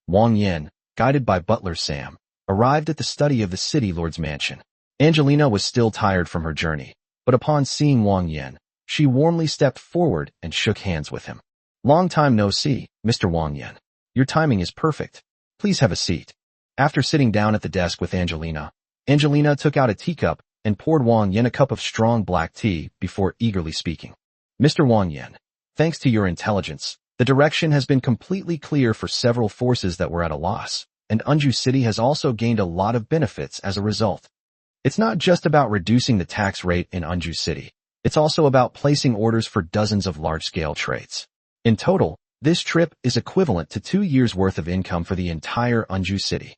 Wang Yan, guided by butler Sam, arrived at the study of the city lord's mansion. Angelina was still tired from her journey, but upon seeing Wang Yan, she warmly stepped forward and shook hands with him. Long time no see, Mr. Wang Yan. Your timing is perfect. Please have a seat. After sitting down at the desk with Angelina, Angelina took out a teacup and poured Wang Yan a cup of strong black tea before eagerly speaking. Mr. Wang Yan, thanks to your intelligence, the direction has been completely clear for several forces that were at a loss, and Anju City has also gained a lot of benefits as a result. It's not just about reducing the tax rate in Anju City. It's also about placing orders for dozens of large-scale trades. In total, this trip is equivalent to 2 years' worth of income for the entire Anju City.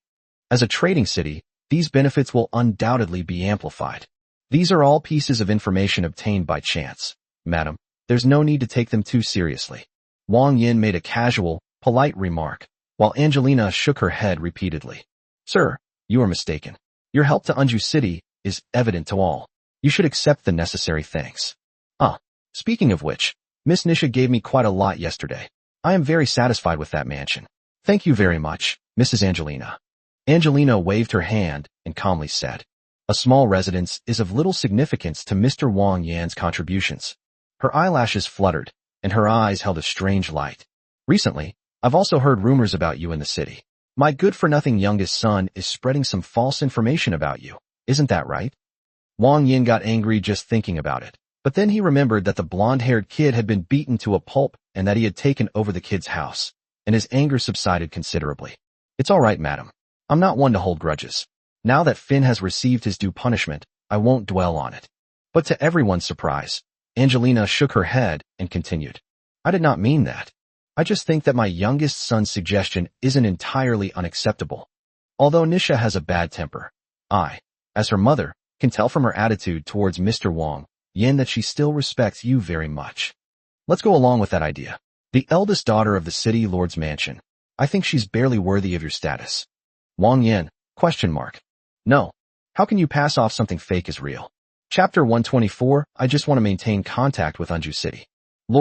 As a trading city, these benefits will undoubtedly be amplified. These are all pieces of information obtained by chance. Madam, there's no need to take them too seriously. Wang Yan made a casual, polite remark, while Angelina shook her head repeatedly. Sir, you are mistaken. Your help to Anju City is evident to all. You should accept the necessary thanks. Speaking of which, Miss Nisha gave me quite a lot yesterday. I am very satisfied with that mansion. Thank you very much, Mrs. Angelina. Angelina waved her hand and calmly said, A small residence is of little significance to Mr. Wang Yan's contributions. Her eyelashes fluttered, and her eyes held a strange light. Recently, I've also heard rumors about you in the city. My good-for-nothing youngest son is spreading some false information about you. Isn't that right? Wang Yan got angry just thinking about it. But then he remembered that the blonde-haired kid had been beaten to a pulp and that he had taken over the kid's house, and his anger subsided considerably. It's all right, madam. I'm not one to hold grudges. Now that Finn has received his due punishment, I won't dwell on it. But to everyone's surprise, Angelina shook her head and continued. I did not mean that. I just think that my youngest son's suggestion isn't entirely unacceptable. Although Nisha has a bad temper, I, as her mother, can tell from her attitude towards Mr. Wang Yan that she still respects you very much. Let's go along with that idea. The eldest daughter of the city lord's mansion. I think she's barely worthy of your status. Wang Yan, ? No. How can you pass off something fake as real? Chapter 124, I just want to maintain contact with Anju City.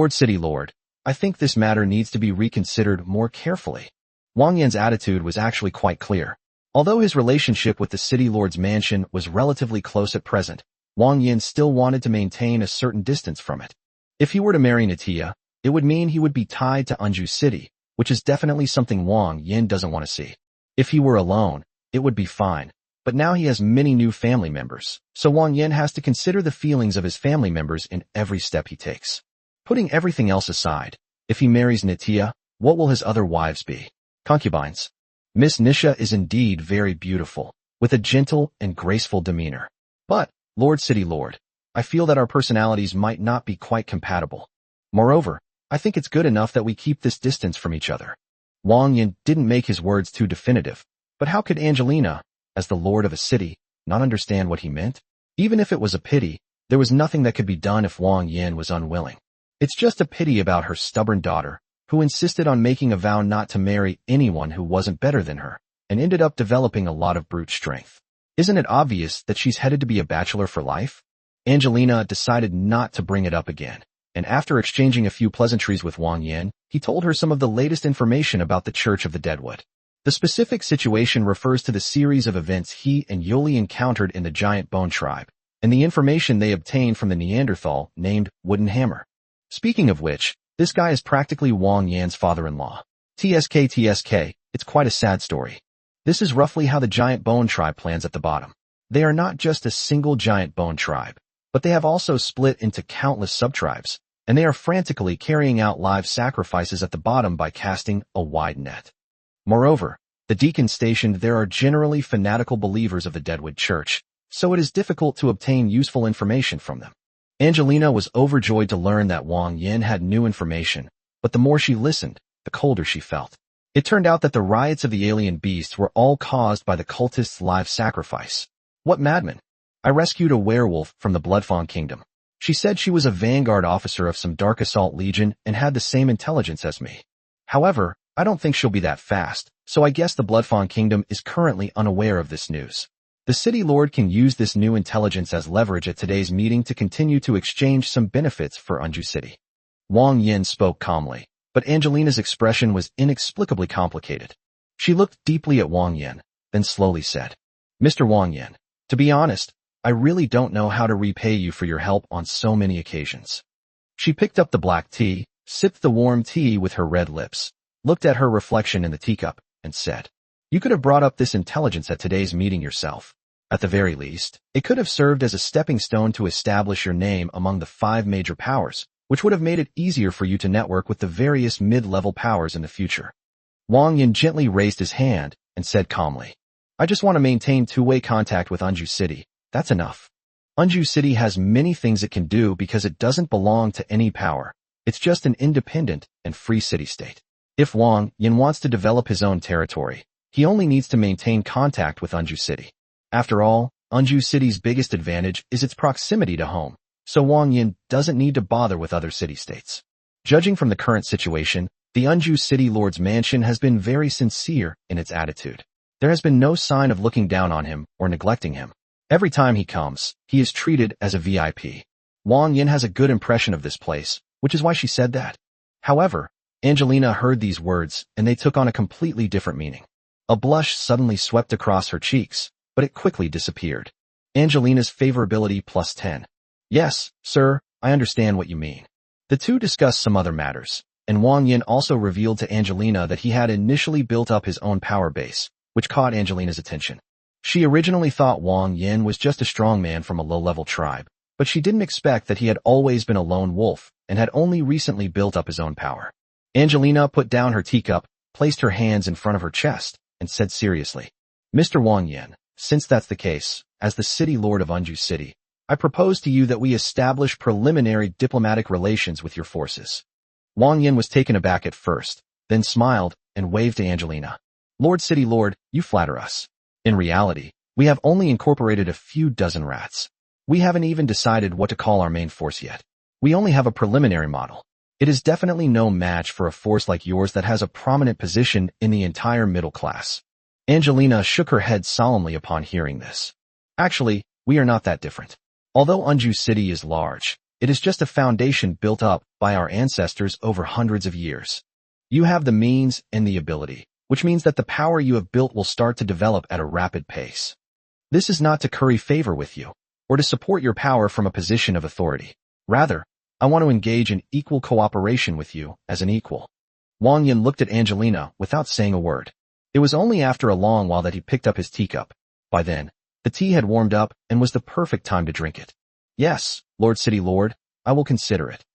City Lord, I think this matter needs to be reconsidered more carefully. Wang Yan's attitude was actually quite clear. Although his relationship with the city lord's mansion was relatively close at present, Wang Yan still wanted to maintain a certain distance from it. If he were to marry Nitya, it would mean he would be tied to Anju City, which is definitely something Wang Yan doesn't want to see. If he were alone, it would be fine, but now he has many new family members, so Wang Yan has to consider the feelings of his family members in every step he takes. Putting everything else aside, if he marries Nitya, what will his other wives be? Concubines. Miss Nisha is indeed very beautiful, with a gentle and graceful demeanor. But, City Lord, I feel that our personalities might not be quite compatible. Moreover, I think it's good enough that we keep this distance from each other. Wang Yan didn't make his words too definitive, but how could Angelina, as the lord of a city, not understand what he meant? Even if it was a pity, there was nothing that could be done if Wang Yan was unwilling. It's just a pity about her stubborn daughter, who insisted on making a vow not to marry anyone who wasn't better than her, and ended up developing a lot of brute strength. Isn't it obvious that she's headed to be a bachelor for life? Angelina decided not to bring it up again, and after exchanging a few pleasantries with Wang Yan, he told her some of the latest information about the Church of the Deadwood. The specific situation refers to the series of events he and Yoli encountered in the Giant Bone Tribe, and the information they obtained from the Neanderthal named Wooden Hammer. Speaking of which, this guy is practically Wang Yan's father-in-law. TSK, it's quite a sad story. This is roughly how the Giant Bone Tribe plans at the bottom. They are not just a single Giant Bone Tribe, but they have also split into countless subtribes, and they are frantically carrying out live sacrifices at the bottom by casting a wide net. Moreover, the deacons stationed there are generally fanatical believers of the Deadwood Church, so it is difficult to obtain useful information from them. Angelina was overjoyed to learn that Wang Yan had new information, but the more she listened, the colder she felt. It turned out that the riots of the alien beasts were all caused by the cultists' live sacrifice. What madman! I rescued a werewolf from the Bloodfawn Kingdom. She said she was a vanguard officer of some Dark Assault Legion and had the same intelligence as me. However, I don't think she'll be that fast, so I guess the Bloodfawn Kingdom is currently unaware of this news. The City Lord can use this new intelligence as leverage at today's meeting to continue to exchange some benefits for Anju City. Wang Yan spoke calmly, but Angelina's expression was inexplicably complicated. She looked deeply at Wang Yan, then slowly said, Mr. Wang Yan, to be honest, I really don't know how to repay you for your help on so many occasions. She picked up the black tea, sipped the warm tea with her red lips, looked at her reflection in the teacup, and said, You could have brought up this intelligence at today's meeting yourself. At the very least, it could have served as a stepping stone to establish your name among the 5 major powers, which would have made it easier for you to network with the various mid-level powers in the future. Wang Yan gently raised his hand and said calmly, I just want to maintain two-way contact with Anju City. That's enough. Anju City has many things it can do because it doesn't belong to any power. It's just an independent and free city-state. If Wang Yan wants to develop his own territory, he only needs to maintain contact with Anju City. After all, Anju City's biggest advantage is its proximity to home, so Wang Yan doesn't need to bother with other city-states. Judging from the current situation, the Anju City Lord's mansion has been very sincere in its attitude. There has been no sign of looking down on him or neglecting him. Every time he comes, he is treated as a VIP. Wang Yan has a good impression of this place, which is why she said that. However, Angelina heard these words, and they took on a completely different meaning. A blush suddenly swept across her cheeks, but it quickly disappeared. Angelina's favorability plus 10. Yes, sir, I understand what you mean. The two discussed some other matters, and Wang Yan also revealed to Angelina that he had initially built up his own power base, which caught Angelina's attention. She originally thought Wang Yan was just a strong man from a low-level tribe, but she didn't expect that he had always been a lone wolf and had only recently built up his own power. Angelina put down her teacup, placed her hands in front of her chest, and said seriously, "Mr. Wang Yan, since that's the case, as the city lord of Anju City, I propose to you that we establish preliminary diplomatic relations with your forces." Wang Yan was taken aback at first, then smiled and waved to Angelina. "Lord City Lord, you flatter us. In reality, we have only incorporated a few dozen rats. We haven't even decided what to call our main force yet. We only have a preliminary model. It is definitely no match for a force like yours that has a prominent position in the entire middle class." Angelina shook her head solemnly upon hearing this. "Actually, we are not that different. Although Anju City is large, it is just a foundation built up by our ancestors over hundreds of years. You have the means and the ability, which means that the power you have built will start to develop at a rapid pace. This is not to curry favor with you, or to support your power from a position of authority. Rather, I want to engage in equal cooperation with you as an equal." Wang Yan looked at Angelina without saying a word. It was only after a long while that he picked up his teacup. By then, the tea had warmed up and was the perfect time to drink it. "Yes, Lord City Lord, I will consider it."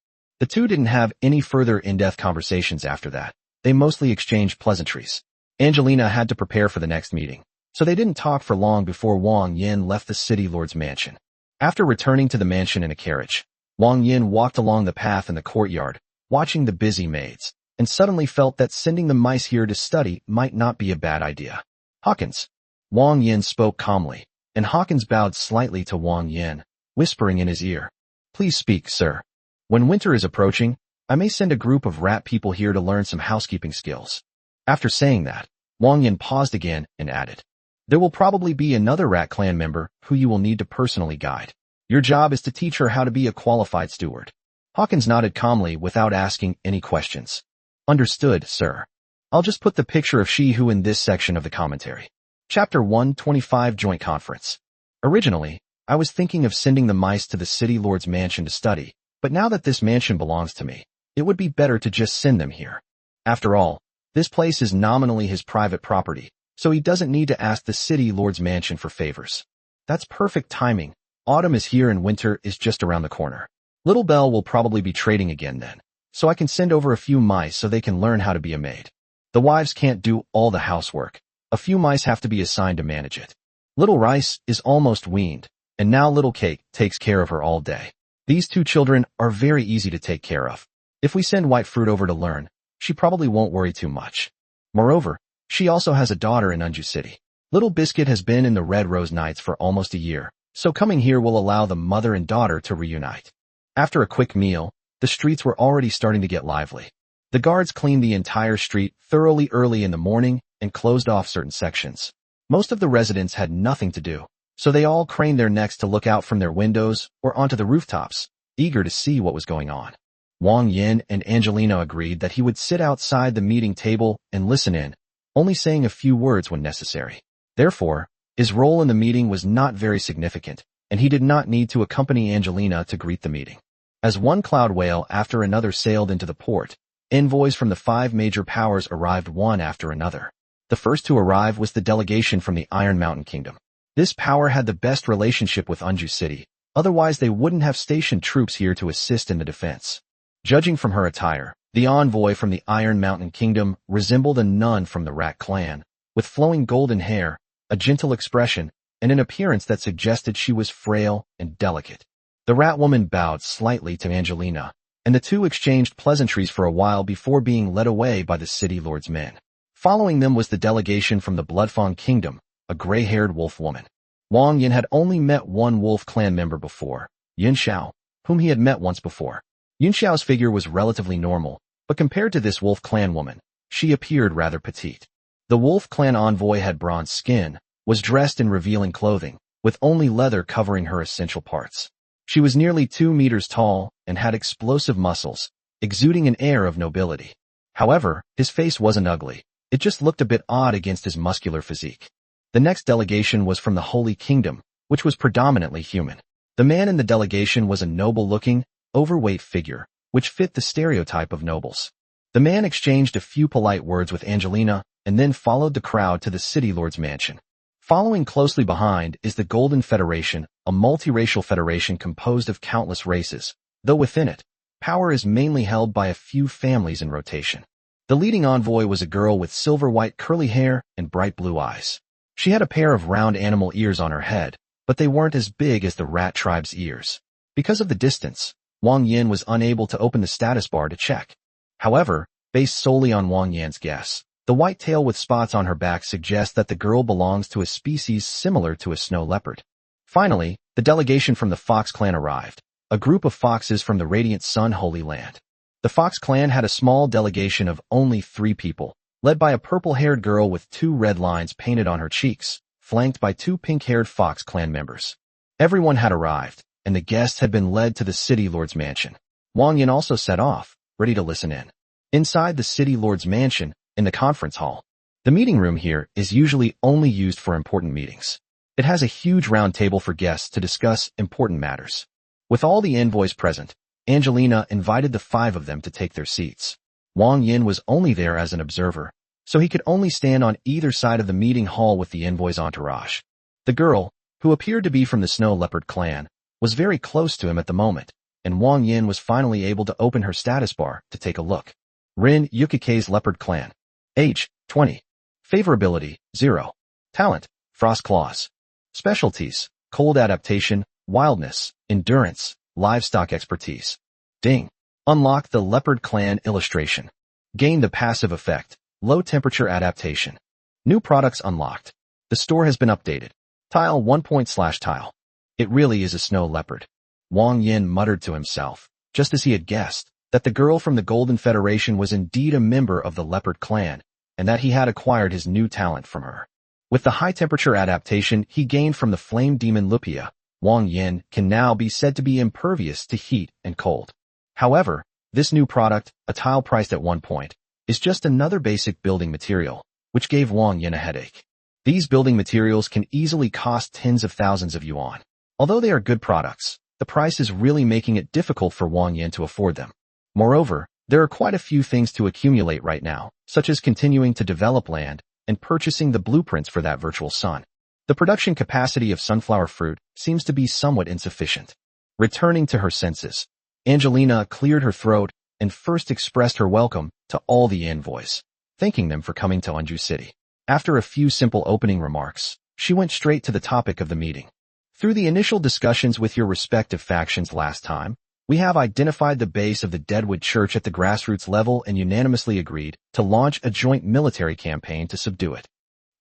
The two didn't have any further in-depth conversations after that. They mostly exchanged pleasantries. Angelina had to prepare for the next meeting, so they didn't talk for long before Wang Yan left the city lord's mansion. After returning to the mansion in a carriage, Wang Yan walked along the path in the courtyard, watching the busy maids, and suddenly felt that sending the mice here to study might not be a bad idea. "Hawkins." Wang Yan spoke calmly, and Hawkins bowed slightly to Wang Yan, whispering in his ear, "Please speak, sir. When winter is approaching, I may send a group of rat people here to learn some housekeeping skills." After saying that, Wang Yan paused again and added, "There will probably be another rat clan member who you will need to personally guide. Your job is to teach her how to be a qualified steward." Hawkins nodded calmly without asking any questions. "Understood, sir. I'll just put the picture of she-who in this section of the commentary." Chapter 125 Joint Conference. Originally, I was thinking of sending the mice to the city lord's mansion to study, but now that this mansion belongs to me, it would be better to just send them here. After all, this place is nominally his private property, so he doesn't need to ask the city lord's mansion for favors. That's perfect timing. Autumn is here and winter is just around the corner. Little Belle will probably be trading again then, so I can send over a few mice so they can learn how to be a maid. The wives can't do all the housework. A few mice have to be assigned to manage it. Little Rice is almost weaned, and now Little Cake takes care of her all day. These two children are very easy to take care of. If we send White Fruit over to learn, she probably won't worry too much. Moreover, she also has a daughter in Anju City. Little Biscuit has been in the Red Rose Knights for almost a year, so coming here will allow the mother and daughter to reunite. After a quick meal, the streets were already starting to get lively. The guards cleaned the entire street thoroughly early in the morning and closed off certain sections. Most of the residents had nothing to do, so they all craned their necks to look out from their windows or onto the rooftops, eager to see what was going on. Wang Yan and Angelina agreed that he would sit outside the meeting table and listen in, only saying a few words when necessary. Therefore, his role in the meeting was not very significant, and he did not need to accompany Angelina to greet the meeting. As one cloud whale after another sailed into the port, envoys from the 5 major powers arrived one after another. The first to arrive was the delegation from the Iron Mountain Kingdom. This power had the best relationship with Anju City, otherwise they wouldn't have stationed troops here to assist in the defense. Judging from her attire, the envoy from the Iron Mountain Kingdom resembled a nun from the Rat Clan, with flowing golden hair, a gentle expression, and an appearance that suggested she was frail and delicate. The rat woman bowed slightly to Angelina, and the two exchanged pleasantries for a while before being led away by the city lord's men. Following them was the delegation from the Bloodfawn Kingdom, a gray-haired wolf woman. Wang Yan had only met one wolf clan member before, Yin Xiao, whom he had met once before. Yin Xiao's figure was relatively normal, but compared to this wolf clan woman, she appeared rather petite. The wolf clan envoy had bronze skin, was dressed in revealing clothing, with only leather covering her essential parts. She was nearly 2 meters tall and had explosive muscles, exuding an air of nobility. However, his face wasn't ugly. It just looked a bit odd against his muscular physique. The next delegation was from the Holy Kingdom, which was predominantly human. The man in the delegation was a noble-looking, overweight figure, which fit the stereotype of nobles. The man exchanged a few polite words with Angelina and then followed the crowd to the city lord's mansion. Following closely behind is the Golden Federation, a multiracial federation composed of countless races, though within it, power is mainly held by a few families in rotation. The leading envoy was a girl with silver-white curly hair and bright blue eyes. She had a pair of round animal ears on her head, but they weren't as big as the rat tribe's ears. Because of the distance, Wang Yan was unable to open the status bar to check. However, based solely on Wang Yan's guess, the white tail with spots on her back suggests that the girl belongs to a species similar to a snow leopard. Finally, the delegation from the Fox clan arrived, a group of foxes from the Radiant Sun Holy Land. The Fox clan had a small delegation of only 3 people, led by a purple-haired girl with 2 red lines painted on her cheeks, flanked by 2 pink-haired Fox clan members. Everyone had arrived, and the guests had been led to the city lord's mansion. Wang Yan also set off, ready to listen in. Inside the city lord's mansion, in the conference hall. The meeting room here is usually only used for important meetings. It has a huge round table for guests to discuss important matters. With all the envoys present, Angelina invited the 5 of them to take their seats. Wang Yan was only there as an observer, so he could only stand on either side of the meeting hall with the envoy's entourage. The girl, who appeared to be from the Snow Leopard clan, was very close to him at the moment, and Wang Yan was finally able to open her status bar to take a look. Rin Yukike's Leopard Clan. Age, 20. Favorability, 0. Talent, Frost Claws. Specialties, Cold Adaptation, Wildness, Endurance, Livestock Expertise. Ding. Unlock the Leopard Clan illustration. Gain the passive effect, Low Temperature Adaptation. New products unlocked. The store has been updated. Tile 1./tile. It really is a snow leopard. Wang Yan muttered to himself, just as he had guessed, that the girl from the Golden Federation was indeed a member of the Leopard clan, and that he had acquired his new talent from her. With the high-temperature adaptation he gained from the flame demon Lupia, Wang Yan can now be said to be impervious to heat and cold. However, this new product, a tile priced at 1 point, is just another basic building material, which gave Wang Yan a headache. These building materials can easily cost tens of thousands of yuan. Although they are good products, the price is really making it difficult for Wang Yan to afford them. Moreover, there are quite a few things to accumulate right now, such as continuing to develop land and purchasing the blueprints for that virtual sun. The production capacity of sunflower fruit seems to be somewhat insufficient. Returning to her senses, Angelina cleared her throat and first expressed her welcome to all the envoys, thanking them for coming to Anju City. After a few simple opening remarks, she went straight to the topic of the meeting. Through the initial discussions with your respective factions last time, we have identified the base of the Deadwood Church at the grassroots level and unanimously agreed to launch a joint military campaign to subdue it.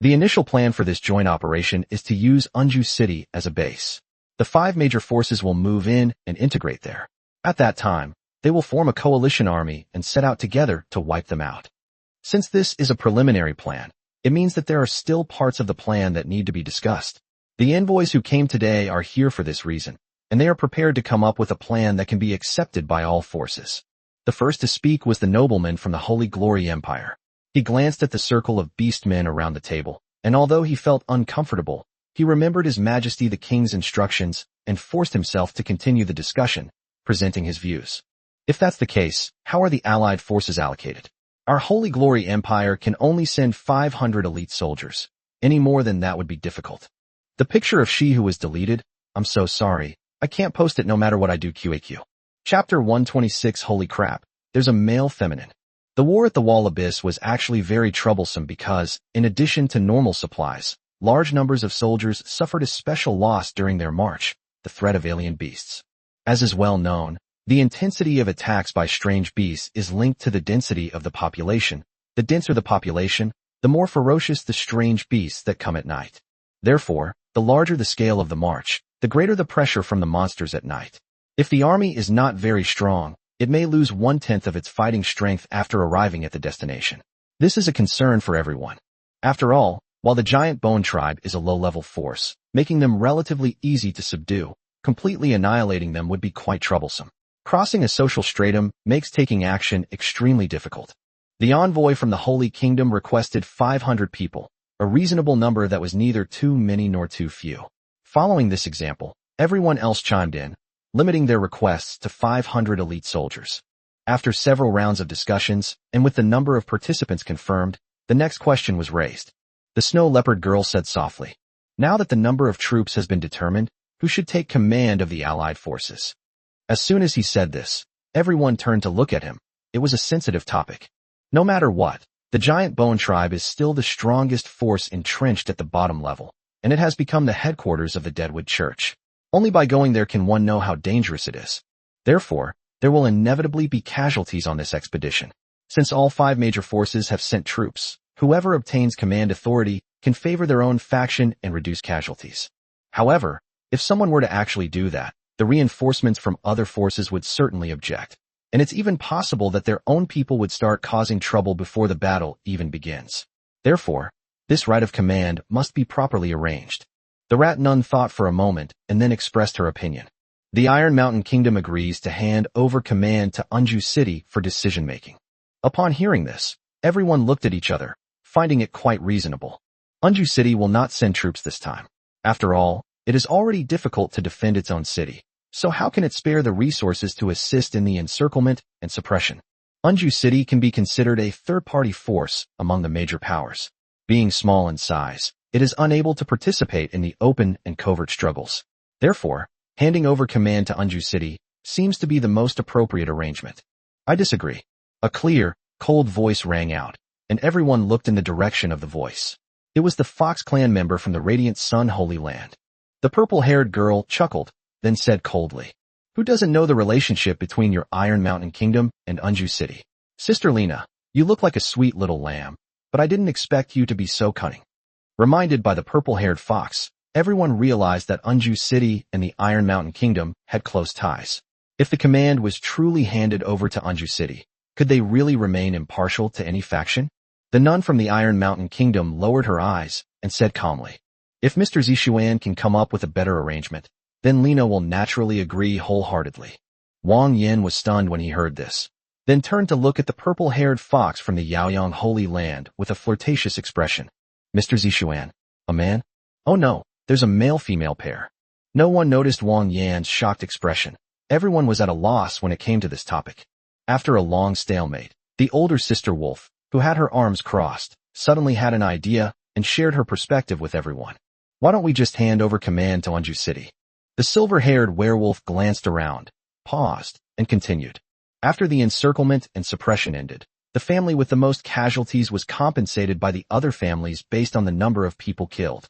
The initial plan for this joint operation is to use Anju City as a base. The 5 major forces will move in and integrate there. At that time, they will form a coalition army and set out together to wipe them out. Since this is a preliminary plan, it means that there are still parts of the plan that need to be discussed. The envoys who came today are here for this reason, and they are prepared to come up with a plan that can be accepted by all forces. The first to speak was the nobleman from the Holy Glory Empire. He glanced at the circle of beastmen around the table, and although he felt uncomfortable, he remembered His Majesty the King's instructions and forced himself to continue the discussion, presenting his views. If that's the case, how are the Allied forces allocated? Our Holy Glory Empire can only send 500 elite soldiers. Any more than that would be difficult. The picture of she who was deleted, I'm so sorry, I can't post it no matter what I do QAQ. Chapter 126 Holy crap, there's a male feminine. The war at the Wall Abyss was actually very troublesome because, in addition to normal supplies, large numbers of soldiers suffered a special loss during their march, the threat of alien beasts. As is well known, the intensity of attacks by strange beasts is linked to the density of the population. The denser the population, the more ferocious the strange beasts that come at night. Therefore, the larger the scale of the march, the greater the pressure from the monsters at night. If the army is not very strong, it may lose 1/10 of its fighting strength after arriving at the destination. This is a concern for everyone. After all, while the giant bone tribe is a low-level force, making them relatively easy to subdue, completely annihilating them would be quite troublesome. Crossing a social stratum makes taking action extremely difficult. The envoy from the Holy Kingdom requested 500 people, a reasonable number that was neither too many nor too few. Following this example, everyone else chimed in, limiting their requests to 500 elite soldiers. After several rounds of discussions, and with the number of participants confirmed, the next question was raised. The snow leopard girl said softly, Now that the number of troops has been determined, who should take command of the allied forces? As soon as he said this, everyone turned to look at him. It was a sensitive topic. No matter what, the giant bone tribe is still the strongest force entrenched at the bottom level, and it has become the headquarters of the Deadwood Church. Only by going there can one know how dangerous it is. Therefore, there will inevitably be casualties on this expedition. Since all 5 major forces have sent troops, whoever obtains command authority can favor their own faction and reduce casualties. However, if someone were to actually do that, the reinforcements from other forces would certainly object, and it's even possible that their own people would start causing trouble before the battle even begins. Therefore, this right of command must be properly arranged. The rat nun thought for a moment and then expressed her opinion. The Iron Mountain Kingdom agrees to hand over command to Unju City for decision-making. Upon hearing this, everyone looked at each other, finding it quite reasonable. Unju City will not send troops this time. After all, it is already difficult to defend its own city, so how can it spare the resources to assist in the encirclement and suppression? Unju City can be considered a third-party force among the major powers. Being small in size, it is unable to participate in the open and covert struggles. Therefore, handing over command to Unju City seems to be the most appropriate arrangement. I disagree. A clear, cold voice rang out, and everyone looked in the direction of the voice. It was the Fox clan member from the Radiant Sun Holy Land. The purple-haired girl chuckled, then said coldly, "Who doesn't know the relationship between your Iron Mountain Kingdom and Unju City? Sister Lena, you look like a sweet little lamb, but I didn't expect you to be so cunning." Reminded by the purple-haired fox, everyone realized that Unju City and the Iron Mountain Kingdom had close ties. If the command was truly handed over to Unju City, could they really remain impartial to any faction? The nun from the Iron Mountain Kingdom lowered her eyes and said calmly, "If Mr. Zishuan can come up with a better arrangement, then Lena will naturally agree wholeheartedly." Wang Yan was stunned when he heard this, then turned to look at the purple-haired fox from the Yaoyang Holy Land with a flirtatious expression. "Mr. Zishuan, a man? Oh no, there's a male-female pair." No one noticed Wang Yan's shocked expression. Everyone was at a loss when it came to this topic. After a long stalemate, the older sister wolf, who had her arms crossed, suddenly had an idea and shared her perspective with everyone. "Why don't we just hand over command to Unju City?" The silver-haired werewolf glanced around, paused, and continued. After the encirclement and suppression ended, the family with the most casualties was compensated by the other families based on the number of people killed.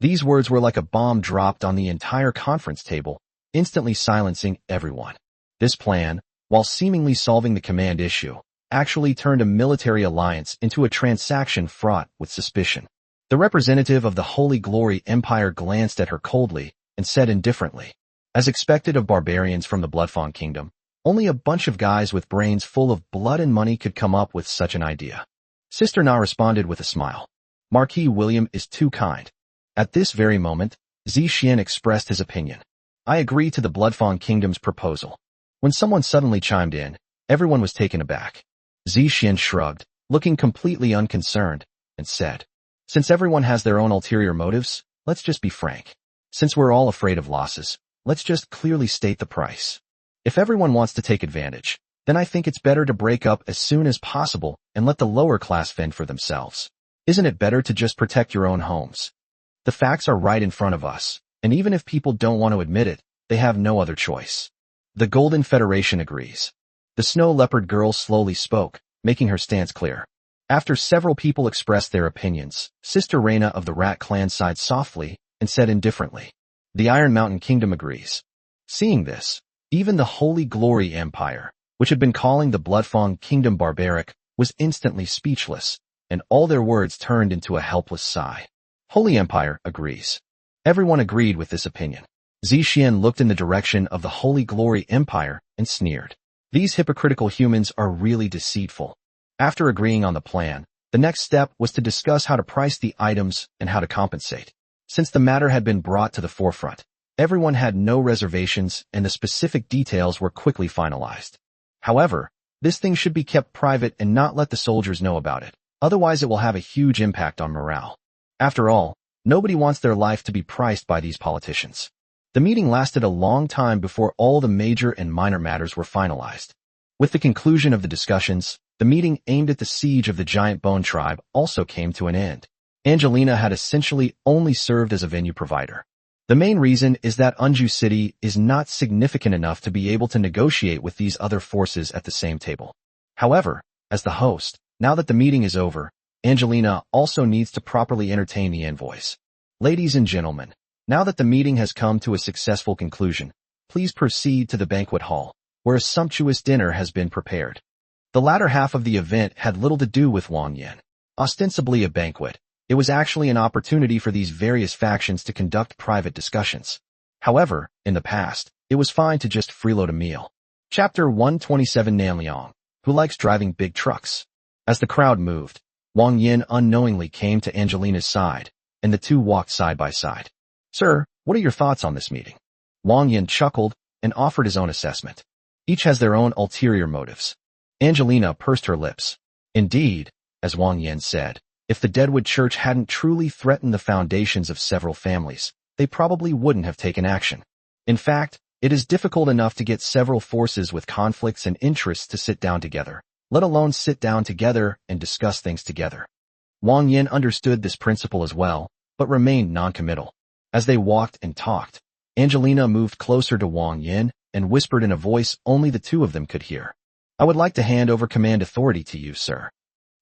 These words were like a bomb dropped on the entire conference table, instantly silencing everyone. This plan, while seemingly solving the command issue, actually turned a military alliance into a transaction fraught with suspicion. The representative of the Holy Glory Empire glanced at her coldly and said indifferently, "As expected of barbarians from the Bloodfawn Kingdom, only a bunch of guys with brains full of blood and money could come up with such an idea." Sister Na responded with a smile. "Marquis William is too kind." At this very moment, Zishuan expressed his opinion. "I agree to the Bloodfawn Kingdom's proposal." When someone suddenly chimed in, everyone was taken aback. Zishuan shrugged, looking completely unconcerned, and said, "Since everyone has their own ulterior motives, let's just be frank. Since we're all afraid of losses, let's just clearly state the price. If everyone wants to take advantage, then I think it's better to break up as soon as possible and let the lower class fend for themselves. Isn't it better to just protect your own homes? The facts are right in front of us, and even if people don't want to admit it, they have no other choice." The Golden Federation agrees. The snow leopard girl slowly spoke, making her stance clear. After several people expressed their opinions, Sister Reyna of the Rat Clan sighed softly and said indifferently, "The Iron Mountain Kingdom agrees." Seeing this, even the Holy Glory Empire, which had been calling the Bloodfawn Kingdom barbaric, was instantly speechless, and all their words turned into a helpless sigh. Holy Empire agrees. Everyone agreed with this opinion. Zishuan looked in the direction of the Holy Glory Empire and sneered. These hypocritical humans are really deceitful. After agreeing on the plan, the next step was to discuss how to price the items and how to compensate. Since the matter had been brought to the forefront, everyone had no reservations and the specific details were quickly finalized. However, this thing should be kept private and not let the soldiers know about it, otherwise it will have a huge impact on morale. After all, nobody wants their life to be priced by these politicians. The meeting lasted a long time before all the major and minor matters were finalized. With the conclusion of the discussions, the meeting aimed at the siege of the giant bone tribe also came to an end. Angelina had essentially only served as a venue provider. The main reason is that Unju City is not significant enough to be able to negotiate with these other forces at the same table. However, as the host, now that the meeting is over, Angelina also needs to properly entertain the envoys. Ladies and gentlemen, now that the meeting has come to a successful conclusion, please proceed to the banquet hall, where a sumptuous dinner has been prepared. The latter half of the event had little to do with Wang Yan. Ostensibly a banquet, it was actually an opportunity for these various factions to conduct private discussions. However, in the past, it was fine to just freeload a meal. Chapter 127 Nanliang, who likes driving big trucks. As the crowd moved, Wang Yan unknowingly came to Angelina's side, and the two walked side by side. Sir, what are your thoughts on this meeting? Wang Yan chuckled and offered his own assessment. Each has their own ulterior motives. Angelina pursed her lips. Indeed, as Wang Yan said, if the Deadwood Church hadn't truly threatened the foundations of several families, they probably wouldn't have taken action. In fact, it is difficult enough to get several forces with conflicts and interests to sit down together, let alone sit down together and discuss things together. Wang Yan understood this principle as well, but remained non-committal. As they walked and talked, Angelina moved closer to Wang Yan and whispered in a voice only the two of them could hear. I would like to hand over command authority to you, sir.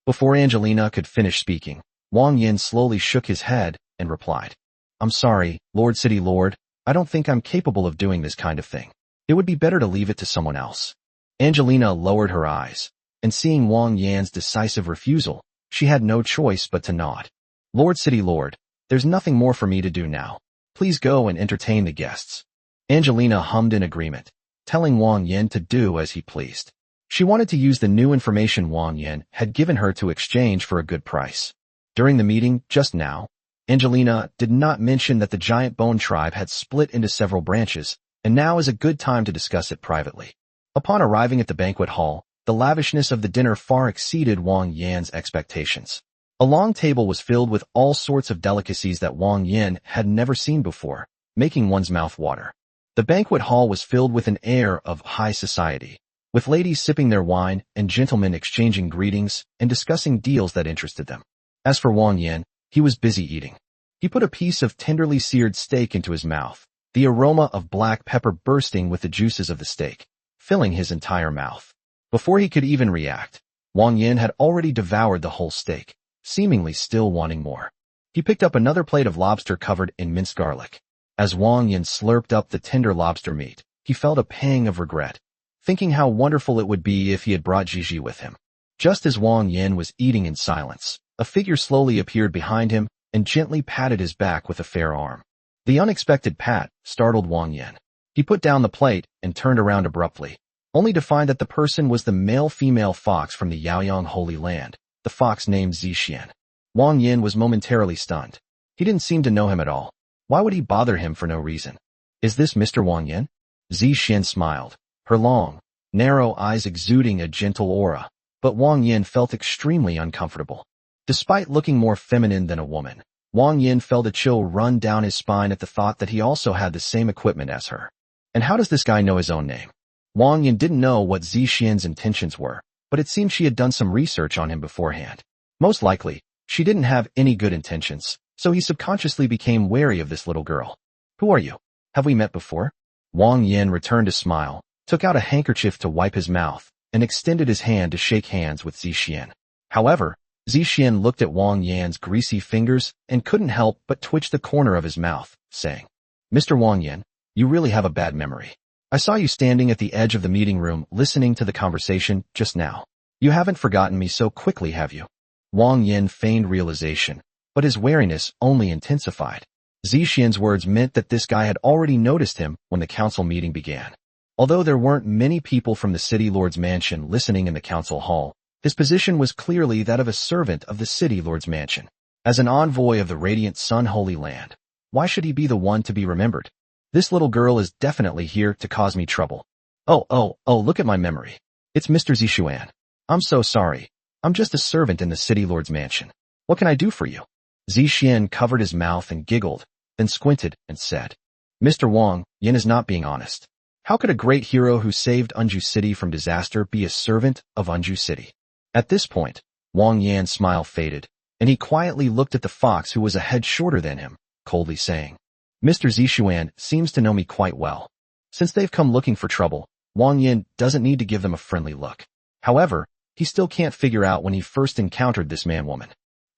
Before Angelina could finish speaking, Wang Yan slowly shook his head and replied, I'm sorry, Lord City Lord, I don't think I'm capable of doing this kind of thing. It would be better to leave it to someone else. Angelina lowered her eyes, and seeing Wang Yan's decisive refusal, she had no choice but to nod. Lord City Lord, there's nothing more for me to do now. Please go and entertain the guests. Angelina hummed in agreement, telling Wang Yan to do as he pleased. She wanted to use the new information Wang Yan had given her to exchange for a good price. During the meeting, just now, Angelina did not mention that the giant bone tribe had split into several branches, and now is a good time to discuss it privately. Upon arriving at the banquet hall, the lavishness of the dinner far exceeded Wang Yan's expectations. A long table was filled with all sorts of delicacies that Wang Yan had never seen before, making one's mouth water. The banquet hall was filled with an air of high society, with ladies sipping their wine and gentlemen exchanging greetings and discussing deals that interested them. As for Wang Yan, he was busy eating. He put a piece of tenderly seared steak into his mouth, the aroma of black pepper bursting with the juices of the steak, filling his entire mouth. Before he could even react, Wang Yan had already devoured the whole steak, seemingly still wanting more. He picked up another plate of lobster covered in minced garlic. As Wang Yan slurped up the tender lobster meat, he felt a pang of regret, thinking how wonderful it would be if he had brought Gigi with him. Just as Wang Yan was eating in silence, a figure slowly appeared behind him and gently patted his back with a fair arm. The unexpected pat startled Wang Yan. He put down the plate and turned around abruptly, only to find that the person was the male-female fox from the Yaoyang Holy Land, the fox named Zixian. Wang Yan was momentarily stunned. He didn't seem to know him at all. Why would he bother him for no reason? Is this Mr. Wang Yan? Zixian smiled, her long, narrow eyes exuding a gentle aura, but Wang Yan felt extremely uncomfortable. Despite looking more feminine than a woman, Wang Yan felt a chill run down his spine at the thought that he also had the same equipment as her. And how does this guy know his own name? Wang Yan didn't know what Zixian's intentions were, but it seemed she had done some research on him beforehand. Most likely, she didn't have any good intentions, so he subconsciously became wary of this little girl. Who are you? Have we met before? Wang Yan returned a smile, took out a handkerchief to wipe his mouth, and extended his hand to shake hands with Zixian. However, Zixian looked at Wang Yan's greasy fingers and couldn't help but twitch the corner of his mouth, saying, Mr. Wang Yan, you really have a bad memory. I saw you standing at the edge of the meeting room listening to the conversation just now. You haven't forgotten me so quickly, have you? Wang Yan feigned realization, but his wariness only intensified. Zixian's words meant that this guy had already noticed him when the council meeting began. Although there weren't many people from the city lord's mansion listening in the council hall, his position was clearly that of a servant of the city lord's mansion. As an envoy of the Radiant Sun Holy Land, why should he be the one to be remembered? This little girl is definitely here to cause me trouble. Oh, look at my memory. It's Mr. Zixian. I'm so sorry. I'm just a servant in the city lord's mansion. What can I do for you? Zixian covered his mouth and giggled, then squinted and said, Mr. Wang Yan is not being honest. How could a great hero who saved Unju City from disaster be a servant of Unju City? At this point, Wang Yan's smile faded, and he quietly looked at the fox who was a head shorter than him, coldly saying, Mr. Zishuan seems to know me quite well. Since they've come looking for trouble, Wang Yan doesn't need to give them a friendly look. However, he still can't figure out when he first encountered this man-woman.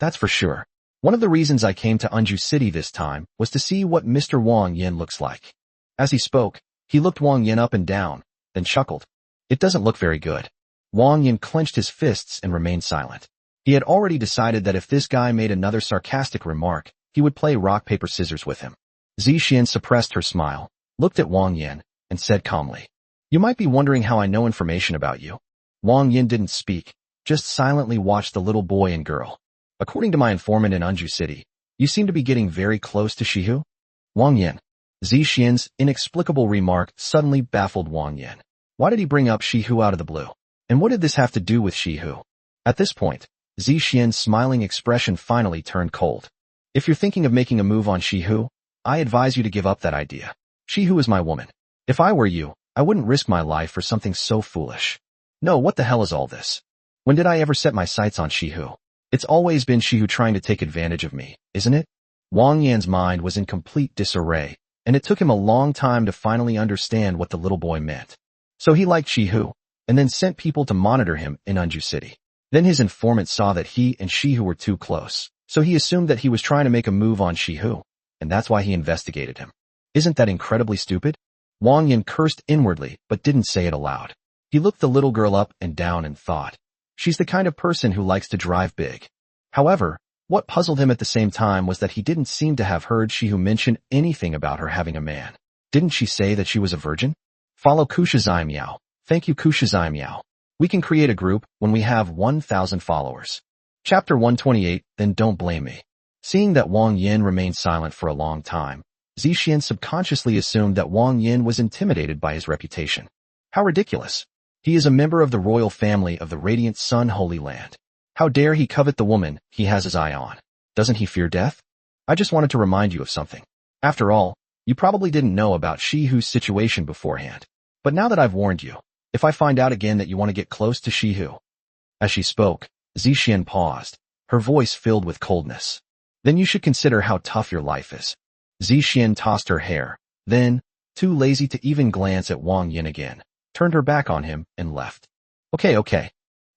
That's for sure. One of the reasons I came to Anju City this time was to see what Mr. Wang Yan looks like. As he spoke, he looked Wang Yan up and down, then chuckled. It doesn't look very good. Wang Yan clenched his fists and remained silent. He had already decided that if this guy made another sarcastic remark, he would play rock-paper-scissors with him. Zishian suppressed her smile, looked at Wang Yan, and said calmly, You might be wondering how I know information about you. Wang Yan didn't speak, just silently watched the little boy and girl. According to my informant in Anju City, you seem to be getting very close to Shihu? Wang Yan. Zishian's inexplicable remark suddenly baffled Wang Yan. Why did he bring up Shihu out of the blue? And what did this have to do with Shihu? At this point, Zishian's smiling expression finally turned cold. If you're thinking of making a move on Shihu, I advise you to give up that idea. Shihu is my woman. If I were you, I wouldn't risk my life for something so foolish. No, what the hell is all this? When did I ever set my sights on Shihu? It's always been Shihu trying to take advantage of me, isn't it? Wang Yan's mind was in complete disarray, and it took him a long time to finally understand what the little boy meant. So he liked Shihu, and then sent people to monitor him in Anju City. Then his informant saw that he and Shihu were too close, so he assumed that he was trying to make a move on Shihu, and that's why he investigated him. Isn't that incredibly stupid? Wang Yan cursed inwardly, but didn't say it aloud. He looked the little girl up and down and thought, she's the kind of person who likes to drive big. However, what puzzled him at the same time was that he didn't seem to have heard Shihu mention anything about her having a man. Didn't she say that she was a virgin? Follow Kushizai Miao. Thank you, Kushizai Miao. We can create a group when we have 1,000 followers. Chapter 128, Then Don't Blame Me. Seeing that Wang Yan remained silent for a long time, Zishian subconsciously assumed that Wang Yan was intimidated by his reputation. How ridiculous. He is a member of the royal family of the Radiant Sun Holy Land. How dare he covet the woman he has his eye on? Doesn't he fear death? I just wanted to remind you of something. After all, you probably didn't know about Shihu's situation beforehand. But now that I've warned you, if I find out again that you want to get close to Shihu. As she spoke, Zishian paused, her voice filled with coldness. Then you should consider how tough your life is. Zishian tossed her hair, then, too lazy to even glance at Wang Yan again, turned her back on him and left. Okay.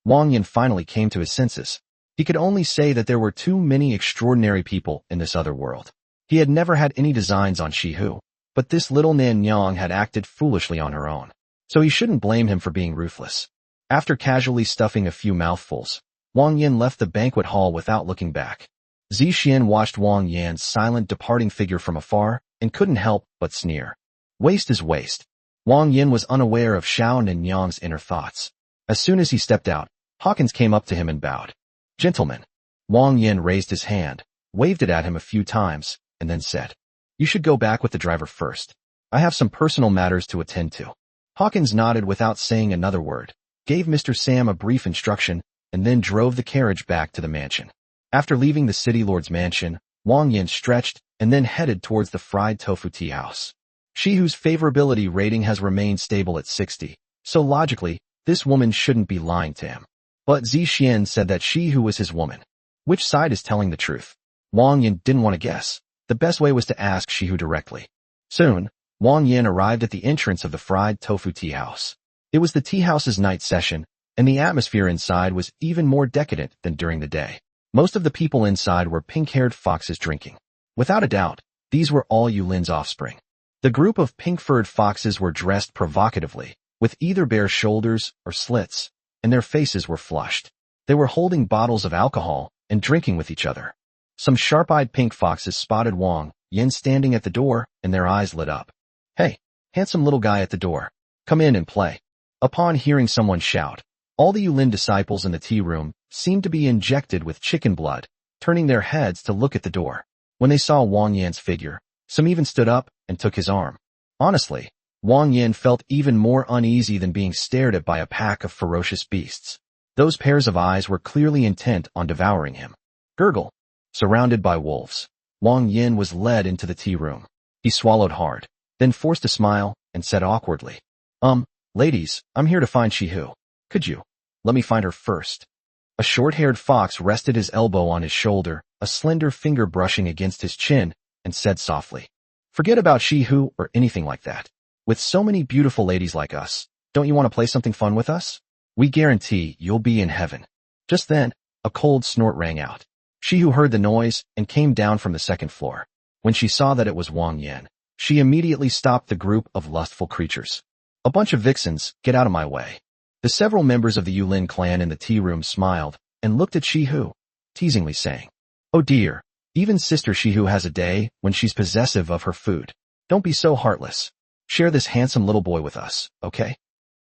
Wang Yan finally came to his senses. He could only say that there were too many extraordinary people in this other world. He had never had any designs on Shihu, but this little Nanyang had acted foolishly on her own. So he shouldn't blame him for being ruthless. After casually stuffing a few mouthfuls, Wang Yan left the banquet hall without looking back. Zishian watched Wang Yan's silent departing figure from afar and couldn't help but sneer. Waste is waste. Wang Yan was unaware of Xiao Nanyang's inner thoughts. As soon as he stepped out, Hawkins came up to him and bowed. Gentlemen. Wang Yan raised his hand, waved it at him a few times, and then said, You should go back with the driver first. I have some personal matters to attend to. Hawkins nodded without saying another word, gave Mr. Sam a brief instruction, and then drove the carriage back to the mansion. After leaving the city lord's mansion, Wang Yan stretched and then headed towards the fried tofu tea house. Shihu's favorability rating has remained stable at 60, so logically, this woman shouldn't be lying to him. But Zishian said that Shihu was his woman. Which side is telling the truth? Wang Yan didn't want to guess. The best way was to ask Shihu directly. Soon, Wang Yan arrived at the entrance of the fried tofu tea house. It was the tea house's night session, and the atmosphere inside was even more decadent than during the day. Most of the people inside were pink-haired foxes drinking. Without a doubt, these were all Yulin's offspring. The group of pink-furred foxes were dressed provocatively, with either bare shoulders or slits, and their faces were flushed. They were holding bottles of alcohol and drinking with each other. Some sharp-eyed pink foxes spotted Wang Yan standing at the door, and their eyes lit up. Hey, handsome little guy at the door. Come in and play. Upon hearing someone shout, all the Yulin disciples in the tea room seemed to be injected with chicken blood, turning their heads to look at the door. When they saw Wang Yan's figure, some even stood up and took his arm. Honestly, Wang Yan felt even more uneasy than being stared at by a pack of ferocious beasts. Those pairs of eyes were clearly intent on devouring him. Gurgle. Surrounded by wolves, Wang Yan was led into the tea room. He swallowed hard, then forced a smile and said awkwardly, Ladies, I'm here to find Shihu. Could you let me find her first? A short-haired fox rested his elbow on his shoulder, a slender finger brushing against his chin, and said softly, "Forget about she-who or anything like that. With so many beautiful ladies like us, don't you want to play something fun with us? We guarantee you'll be in heaven." Just then, a cold snort rang out. She-who heard the noise and came down from the second floor. When she saw that it was Wang Yan, she immediately stopped the group of lustful creatures. "A bunch of vixens, get out of my way." The several members of the Yulin clan in the tea room smiled and looked at She-who, teasingly saying, "Oh dear, even Sister She-who has a day when she's possessive of her food. Don't be so heartless. Share this handsome little boy with us, okay?"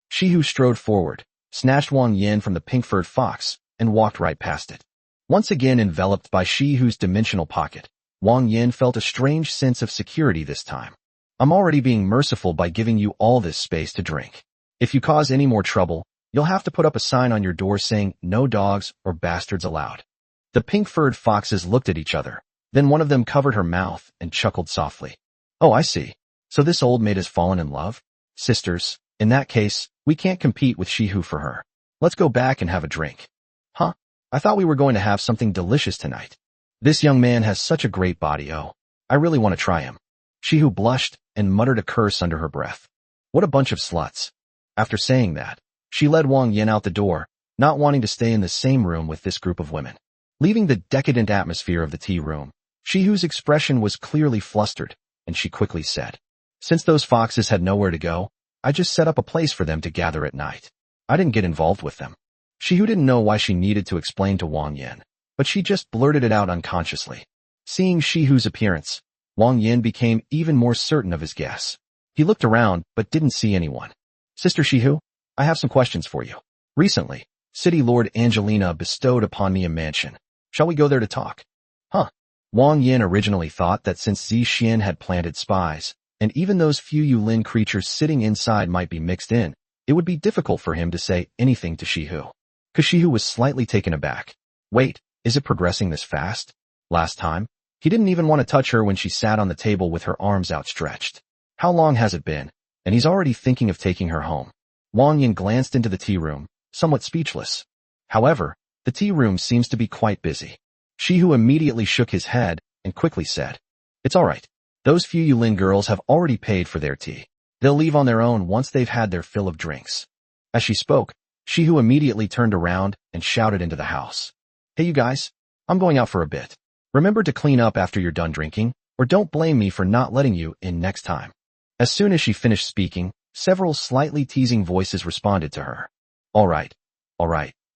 She-who strode forward, snatched Wang Yan from the pink-furred fox, and walked right past it. Once again enveloped by She-who's dimensional pocket, Wang Yan felt a strange sense of security this time. "I'm already being merciful by giving you all this space to drink. If you cause any more trouble, you'll have to put up a sign on your door saying, 'No dogs or bastards allowed.'" The pink-furred foxes looked at each other. Then one of them covered her mouth and chuckled softly. "Oh, I see. So this old maid has fallen in love? Sisters, in that case, we can't compete with She-who for her. Let's go back and have a drink." "Huh? I thought we were going to have something delicious tonight. This young man has such a great body. Oh, I really want to try him." She-who blushed and muttered a curse under her breath. What a bunch of sluts. After saying that, she led Wang Yan out the door, not wanting to stay in the same room with this group of women. Leaving the decadent atmosphere of the tea room, She-who's expression was clearly flustered, and she quickly said, "Since those foxes had nowhere to go, I just set up a place for them to gather at night. I didn't get involved with them." She-who didn't know why she needed to explain to Wang Yan, but she just blurted it out unconsciously. Seeing She-who's appearance, Wang Yan became even more certain of his guess. He looked around, but didn't see anyone. "Sister She-who, I have some questions for you. Recently, City Lord Angelina bestowed upon me a mansion. Shall we go there to talk?" "Huh." Wang Yan originally thought that since Zixian had planted spies, and even those few Yulin creatures sitting inside might be mixed in, it would be difficult for him to say anything to She-who. She-who was slightly taken aback. Wait, is it progressing this fast? Last time, he didn't even want to touch her when she sat on the table with her arms outstretched. How long has it been? And he's already thinking of taking her home. Wang Yan glanced into the tea room, somewhat speechless. However, the tea room seems to be quite busy. She-who immediately shook his head and quickly said, "It's all right. Those few Yulin girls have already paid for their tea. They'll leave on their own once they've had their fill of drinks." As she spoke, She-who immediately turned around and shouted into the house, "Hey you guys, I'm going out for a bit. Remember to clean up after you're done drinking, or don't blame me for not letting you in next time." As soon as she finished speaking, several slightly teasing voices responded to her. All right.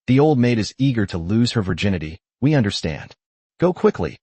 The old maid is eager to lose her virginity, we understand. Go quickly,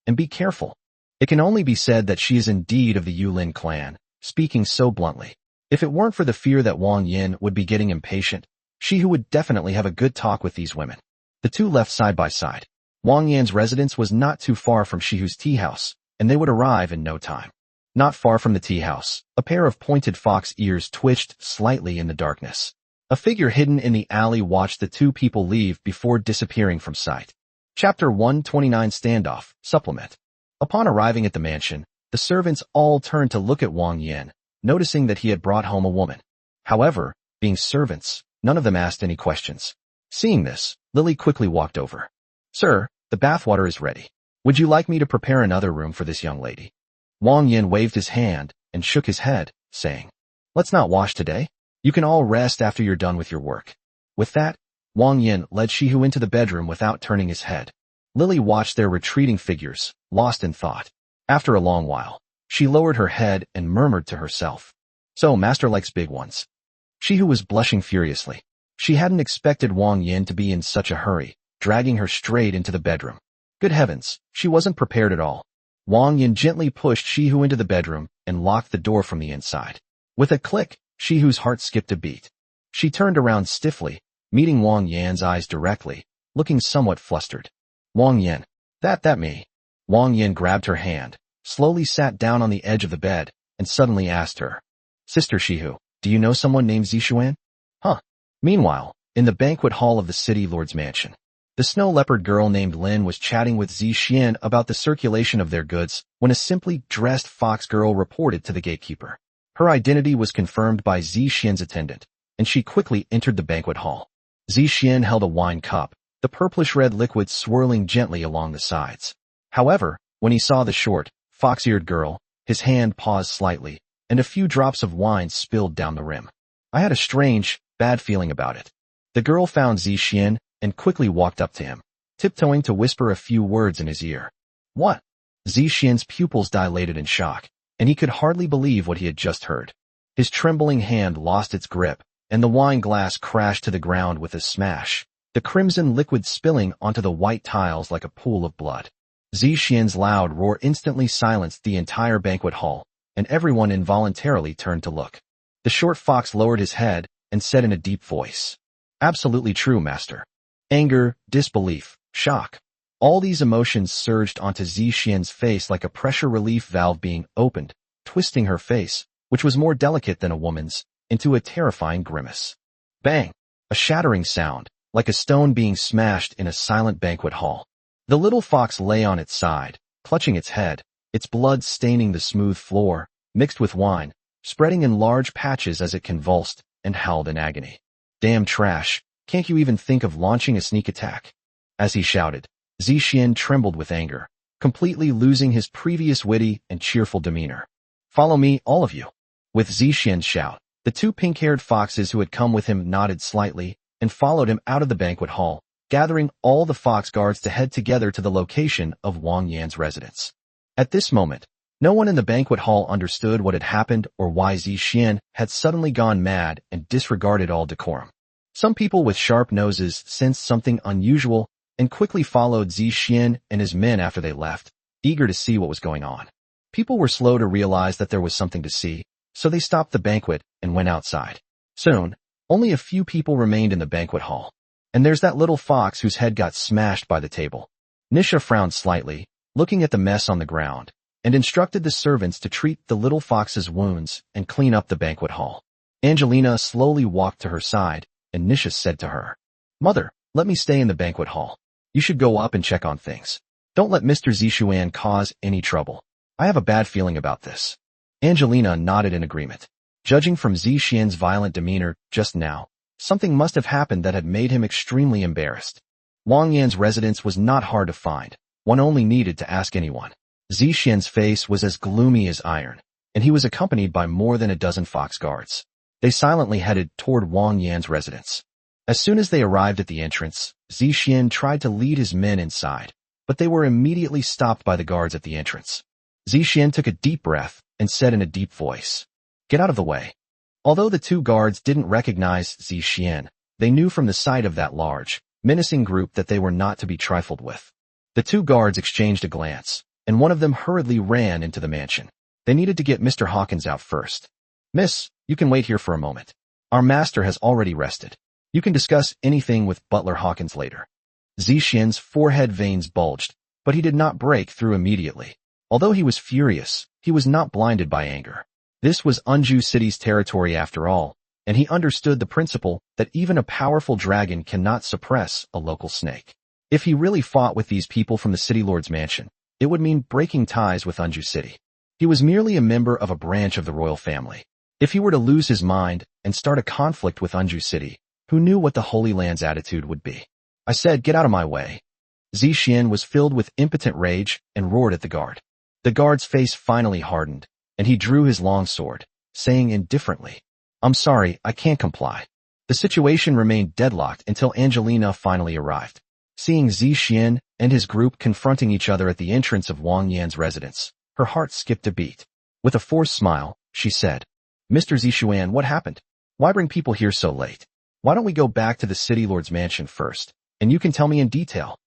and be careful." It can only be said that she is indeed of the Yulin clan, speaking so bluntly. If it weren't for the fear that Wang Yan would be getting impatient, She-who would definitely have a good talk with these women. The two left side by side. Wang Yan's residence was not too far from She-who's tea house, and they would arrive in no time. Not far from the tea house, a pair of pointed fox ears twitched slightly in the darkness. A figure hidden in the alley watched the two people leave before disappearing from sight. Chapter 129 Standoff, Supplement. Upon arriving at the mansion, the servants all turned to look at Wang Yan, noticing that he had brought home a woman. However, being servants, none of them asked any questions. Seeing this, Lily quickly walked over. "Sir, the bathwater is ready. Would you like me to prepare another room for this young lady?" Wang Yan waved his hand and shook his head, saying, "Let's not wash today. You can all rest after you're done with your work." With that, Wang Yan led She-who into the bedroom without turning his head. Lily watched their retreating figures, lost in thought. After a long while, she lowered her head and murmured to herself, "So Master likes big ones." She-who was blushing furiously. She hadn't expected Wang Yan to be in such a hurry, dragging her straight into the bedroom. Good heavens, she wasn't prepared at all. Wang Yan gently pushed She-who into the bedroom and locked the door from the inside. With a click, She-who's heart skipped a beat. She turned around stiffly, meeting Wang Yan's eyes directly, looking somewhat flustered. "Wang Yan, that me." Wang Yan grabbed her hand, slowly sat down on the edge of the bed, and suddenly asked her, "Sister She-who, do you know someone named Zixian?" "Huh." Meanwhile, in the banquet hall of the city lord's mansion, the snow leopard girl named Lin was chatting with Zixian about the circulation of their goods when a simply dressed fox girl reported to the gatekeeper. Her identity was confirmed by Zixian's attendant, and she quickly entered the banquet hall. Zixian held a wine cup, the purplish-red liquid swirling gently along the sides. However, when he saw the short, fox-eared girl, his hand paused slightly, and a few drops of wine spilled down the rim. I had a strange, bad feeling about it. The girl found Zixian and quickly walked up to him, tiptoeing to whisper a few words in his ear. What? Zixian's pupils dilated in shock, and he could hardly believe what he had just heard. His trembling hand lost its grip, and the wine glass crashed to the ground with a smash, the crimson liquid spilling onto the white tiles like a pool of blood. Zixian's loud roar instantly silenced the entire banquet hall, and everyone involuntarily turned to look. The short fox lowered his head and said in a deep voice, "Absolutely true, master." Anger, disbelief, shock. All these emotions surged onto Zixian's face like a pressure relief valve being opened, twisting her face, which was more delicate than a woman's, into a terrifying grimace. Bang! A shattering sound, like a stone being smashed in a silent banquet hall. The little fox lay on its side, clutching its head, its blood staining the smooth floor, mixed with wine, spreading in large patches as it convulsed and howled in agony. Damn trash, can't you even think of launching a sneak attack? As he shouted, Zixian trembled with anger, completely losing his previous witty and cheerful demeanor. Follow me, all of you. With Zixian's shout, the two pink-haired foxes who had come with him nodded slightly and followed him out of the banquet hall, gathering all the fox guards to head together to the location of Wang Yan's residence. At this moment, no one in the banquet hall understood what had happened or why Zixian had suddenly gone mad and disregarded all decorum. Some people with sharp noses sensed something unusual and quickly followed Zixian and his men after they left, eager to see what was going on. People were slow to realize that there was something to see, so they stopped the banquet and went outside. Soon, only a few people remained in the banquet hall. And there's that little fox whose head got smashed by the table. Nisha frowned slightly, looking at the mess on the ground, and instructed the servants to treat the little fox's wounds and clean up the banquet hall. Angelina slowly walked to her side, and Nisha said to her, "Mother, let me stay in the banquet hall. You should go up and check on things. Don't let Mr. Zixian cause any trouble. I have a bad feeling about this." Angelina nodded in agreement. Judging from Zixian's violent demeanor just now, something must have happened that had made him extremely embarrassed. Wang Yan's residence was not hard to find. One only needed to ask anyone. Zixian's face was as gloomy as iron, and he was accompanied by more than a dozen fox guards. They silently headed toward Wang Yan's residence. As soon as they arrived at the entrance, Zixian tried to lead his men inside, but they were immediately stopped by the guards at the entrance. Zixian took a deep breath and said in a deep voice, "Get out of the way." Although the two guards didn't recognize Zixian, they knew from the sight of that large, menacing group that they were not to be trifled with. The two guards exchanged a glance, and one of them hurriedly ran into the mansion. They needed to get Mr. Hawkins out first. "Miss, you can wait here for a moment. Our master has already rested. You can discuss anything with Butler Hawkins later." Zixian's forehead veins bulged, but he did not break through immediately. Although he was furious, he was not blinded by anger. This was Unju City's territory after all, and he understood the principle that even a powerful dragon cannot suppress a local snake. If he really fought with these people from the City Lord's mansion, it would mean breaking ties with Unju City. He was merely a member of a branch of the royal family. If he were to lose his mind and start a conflict with Unju City, who knew what the Holy Land's attitude would be? "I said, get out of my way." Zixian was filled with impotent rage and roared at the guard. The guard's face finally hardened, and he drew his long sword, saying indifferently, "I'm sorry, I can't comply." The situation remained deadlocked until Angelina finally arrived. Seeing Zixian and his group confronting each other at the entrance of Wang Yan's residence, her heart skipped a beat. With a forced smile, she said, "Mr. Zixian, what happened? Why bring people here so late? Why don't we go back to the City Lord's mansion first, and you can tell me in detail?"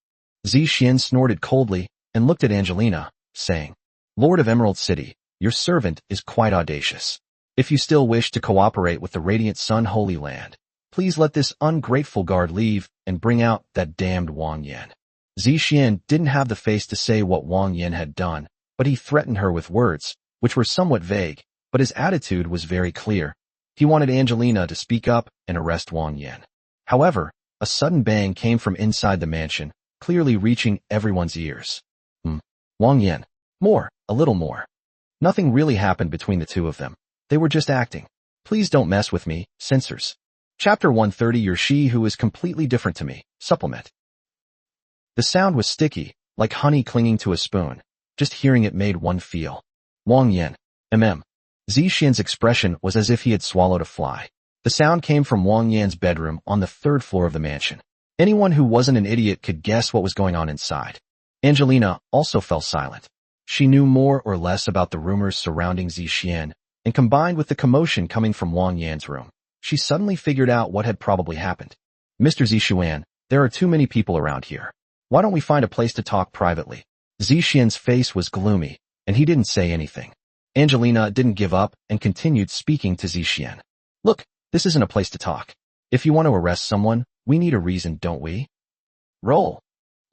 Zixian snorted coldly and looked at Angelina, saying, "Lord of Emerald City, your servant is quite audacious. If you still wish to cooperate with the Radiant Sun Holy Land, please let this ungrateful guard leave and bring out that damned Wang Yan." Zixian didn't have the face to say what Wang Yan had done, but he threatened her with words, which were somewhat vague, but his attitude was very clear. He wanted Angelina to speak up and arrest Wang Yan. However, a sudden bang came from inside the mansion, clearly reaching everyone's ears. Wang Yan. More, a little more. Nothing really happened between the two of them. They were just acting. "Please don't mess with me, censors." Chapter 130 Your She Who is completely different to me. Supplement. The sound was sticky, like honey clinging to a spoon. Just hearing it made one feel. Wang Yan. Zixian's expression was as if he had swallowed a fly. The sound came from Wang Yan's bedroom on the third floor of the mansion. Anyone who wasn't an idiot could guess what was going on inside. Angelina also fell silent. She knew more or less about the rumors surrounding Zixian, and combined with the commotion coming from Wang Yan's room, she suddenly figured out what had probably happened. Mr. Zixian, there are too many people around here. Why don't we find a place to talk privately? Zixian's face was gloomy, and he didn't say anything. Angelina didn't give up and continued speaking to Zixian. Look, this isn't a place to talk. If you want to arrest someone, we need a reason, don't we? Roll.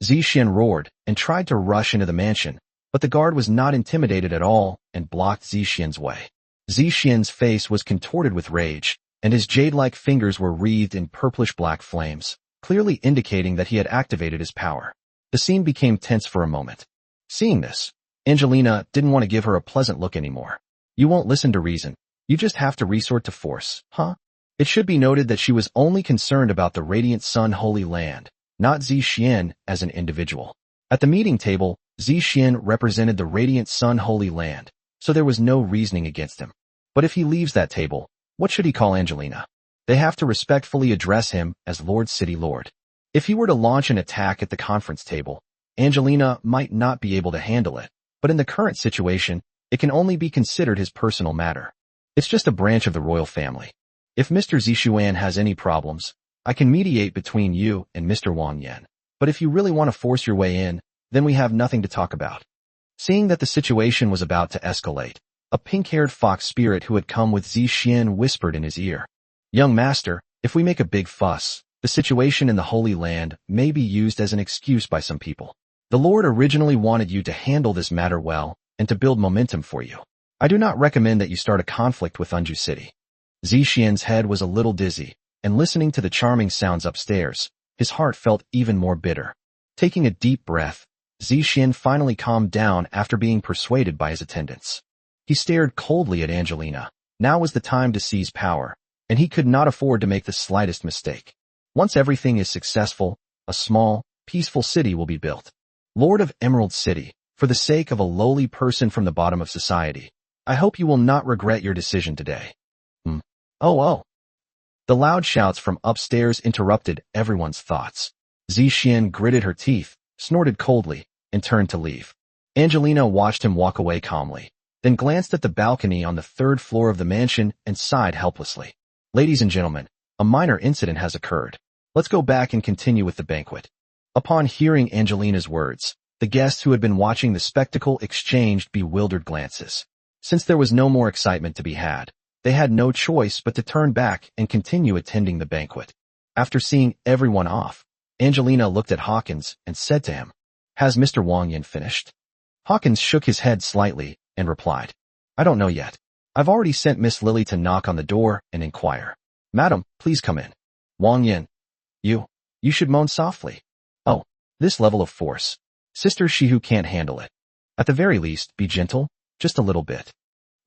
Zixian roared and tried to rush into the mansion, but the guard was not intimidated at all and blocked Zixian's way. Zixian's face was contorted with rage, and his jade-like fingers were wreathed in purplish-black flames, clearly indicating that he had activated his power. The scene became tense for a moment. Seeing this, Angelina didn't want to give her a pleasant look anymore. You won't listen to reason. You just have to resort to force, huh? It should be noted that she was only concerned about the Radiant Sun Holy Land, not Zixian as an individual. At the meeting table, Zixian represented the Radiant Sun Holy Land, so there was no reasoning against him. But if he leaves that table, what should he call Angelina? They have to respectfully address him as Lord City Lord. If he were to launch an attack at the conference table, Angelina might not be able to handle it, but in the current situation, it can only be considered his personal matter. It's just a branch of the royal family. If Mr. Zixian has any problems, I can mediate between you and Mr. Wang Yan. But if you really want to force your way in, then we have nothing to talk about. Seeing that the situation was about to escalate, a pink-haired fox spirit who had come with Zixian whispered in his ear. Young master, if we make a big fuss, the situation in the Holy Land may be used as an excuse by some people. The Lord originally wanted you to handle this matter well and to build momentum for you. I do not recommend that you start a conflict with Unju City. Zixian's head was a little dizzy, and listening to the charming sounds upstairs, his heart felt even more bitter. Taking a deep breath, Zixian finally calmed down after being persuaded by his attendants. He stared coldly at Angelina. Now was the time to seize power, and he could not afford to make the slightest mistake. Once everything is successful, a small, peaceful city will be built. Lord of Emerald City, for the sake of a lowly person from the bottom of society, I hope you will not regret your decision today. Oh. The loud shouts from upstairs interrupted everyone's thoughts. Zixian gritted her teeth, snorted coldly, and turned to leave. Angelina watched him walk away calmly, then glanced at the balcony on the third floor of the mansion and sighed helplessly. Ladies and gentlemen, a minor incident has occurred. Let's go back and continue with the banquet. Upon hearing Angelina's words, the guests who had been watching the spectacle exchanged bewildered glances. Since there was no more excitement to be had, they had no choice but to turn back and continue attending the banquet. After seeing everyone off, Angelina looked at Hawkins and said to him, "Has Mr. Wang Yan finished?" Hawkins shook his head slightly and replied, "I don't know yet. I've already sent Miss Lily to knock on the door and inquire. Madam, please come in." Wang Yan, you should moan softly. Oh, this level of force. Sister Shihu can't handle it. At the very least, be gentle, just a little bit.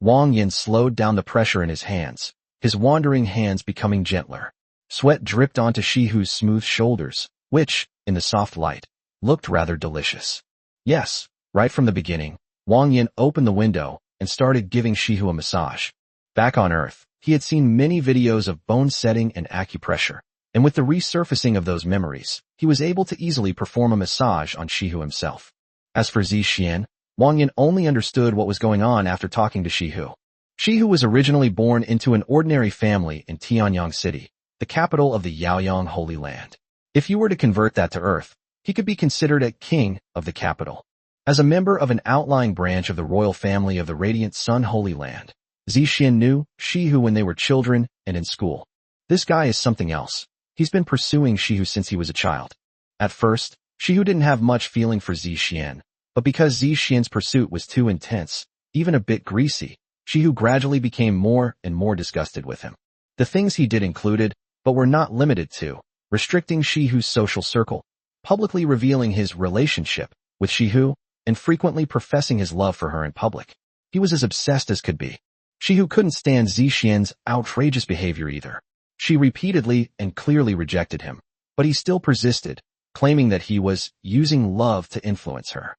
Wang Yan slowed down the pressure in his hands, his wandering hands becoming gentler. Sweat dripped onto Shihu's smooth shoulders, which, in the soft light, looked rather delicious. Yes, right from the beginning, Wang Yan opened the window and started giving Shihu a massage. Back on Earth, he had seen many videos of bone setting and acupressure, and with the resurfacing of those memories, he was able to easily perform a massage on Shihu himself. As for Zixian, Wang Yan only understood what was going on after talking to Shihu. Shihu was originally born into an ordinary family in Tianyang City, the capital of the Yaoyang Holy Land. If you were to convert that to Earth, he could be considered a king of the capital. As a member of an outlying branch of the royal family of the Radiant Sun Holy Land, Zixian knew Shihu when they were children and in school. This guy is something else. He's been pursuing Shihu since he was a child. At first, Shihu didn't have much feeling for Zixian, but because Zixian's pursuit was too intense, even a bit greasy, Shihu gradually became more and more disgusted with him. The things he did included, but were not limited to, restricting Shihu's social circle, publicly revealing his relationship with Shihu, and frequently professing his love for her in public. He was as obsessed as could be. Shihu couldn't stand Zixian's outrageous behavior either. She repeatedly and clearly rejected him, but he still persisted, claiming that he was using love to influence her.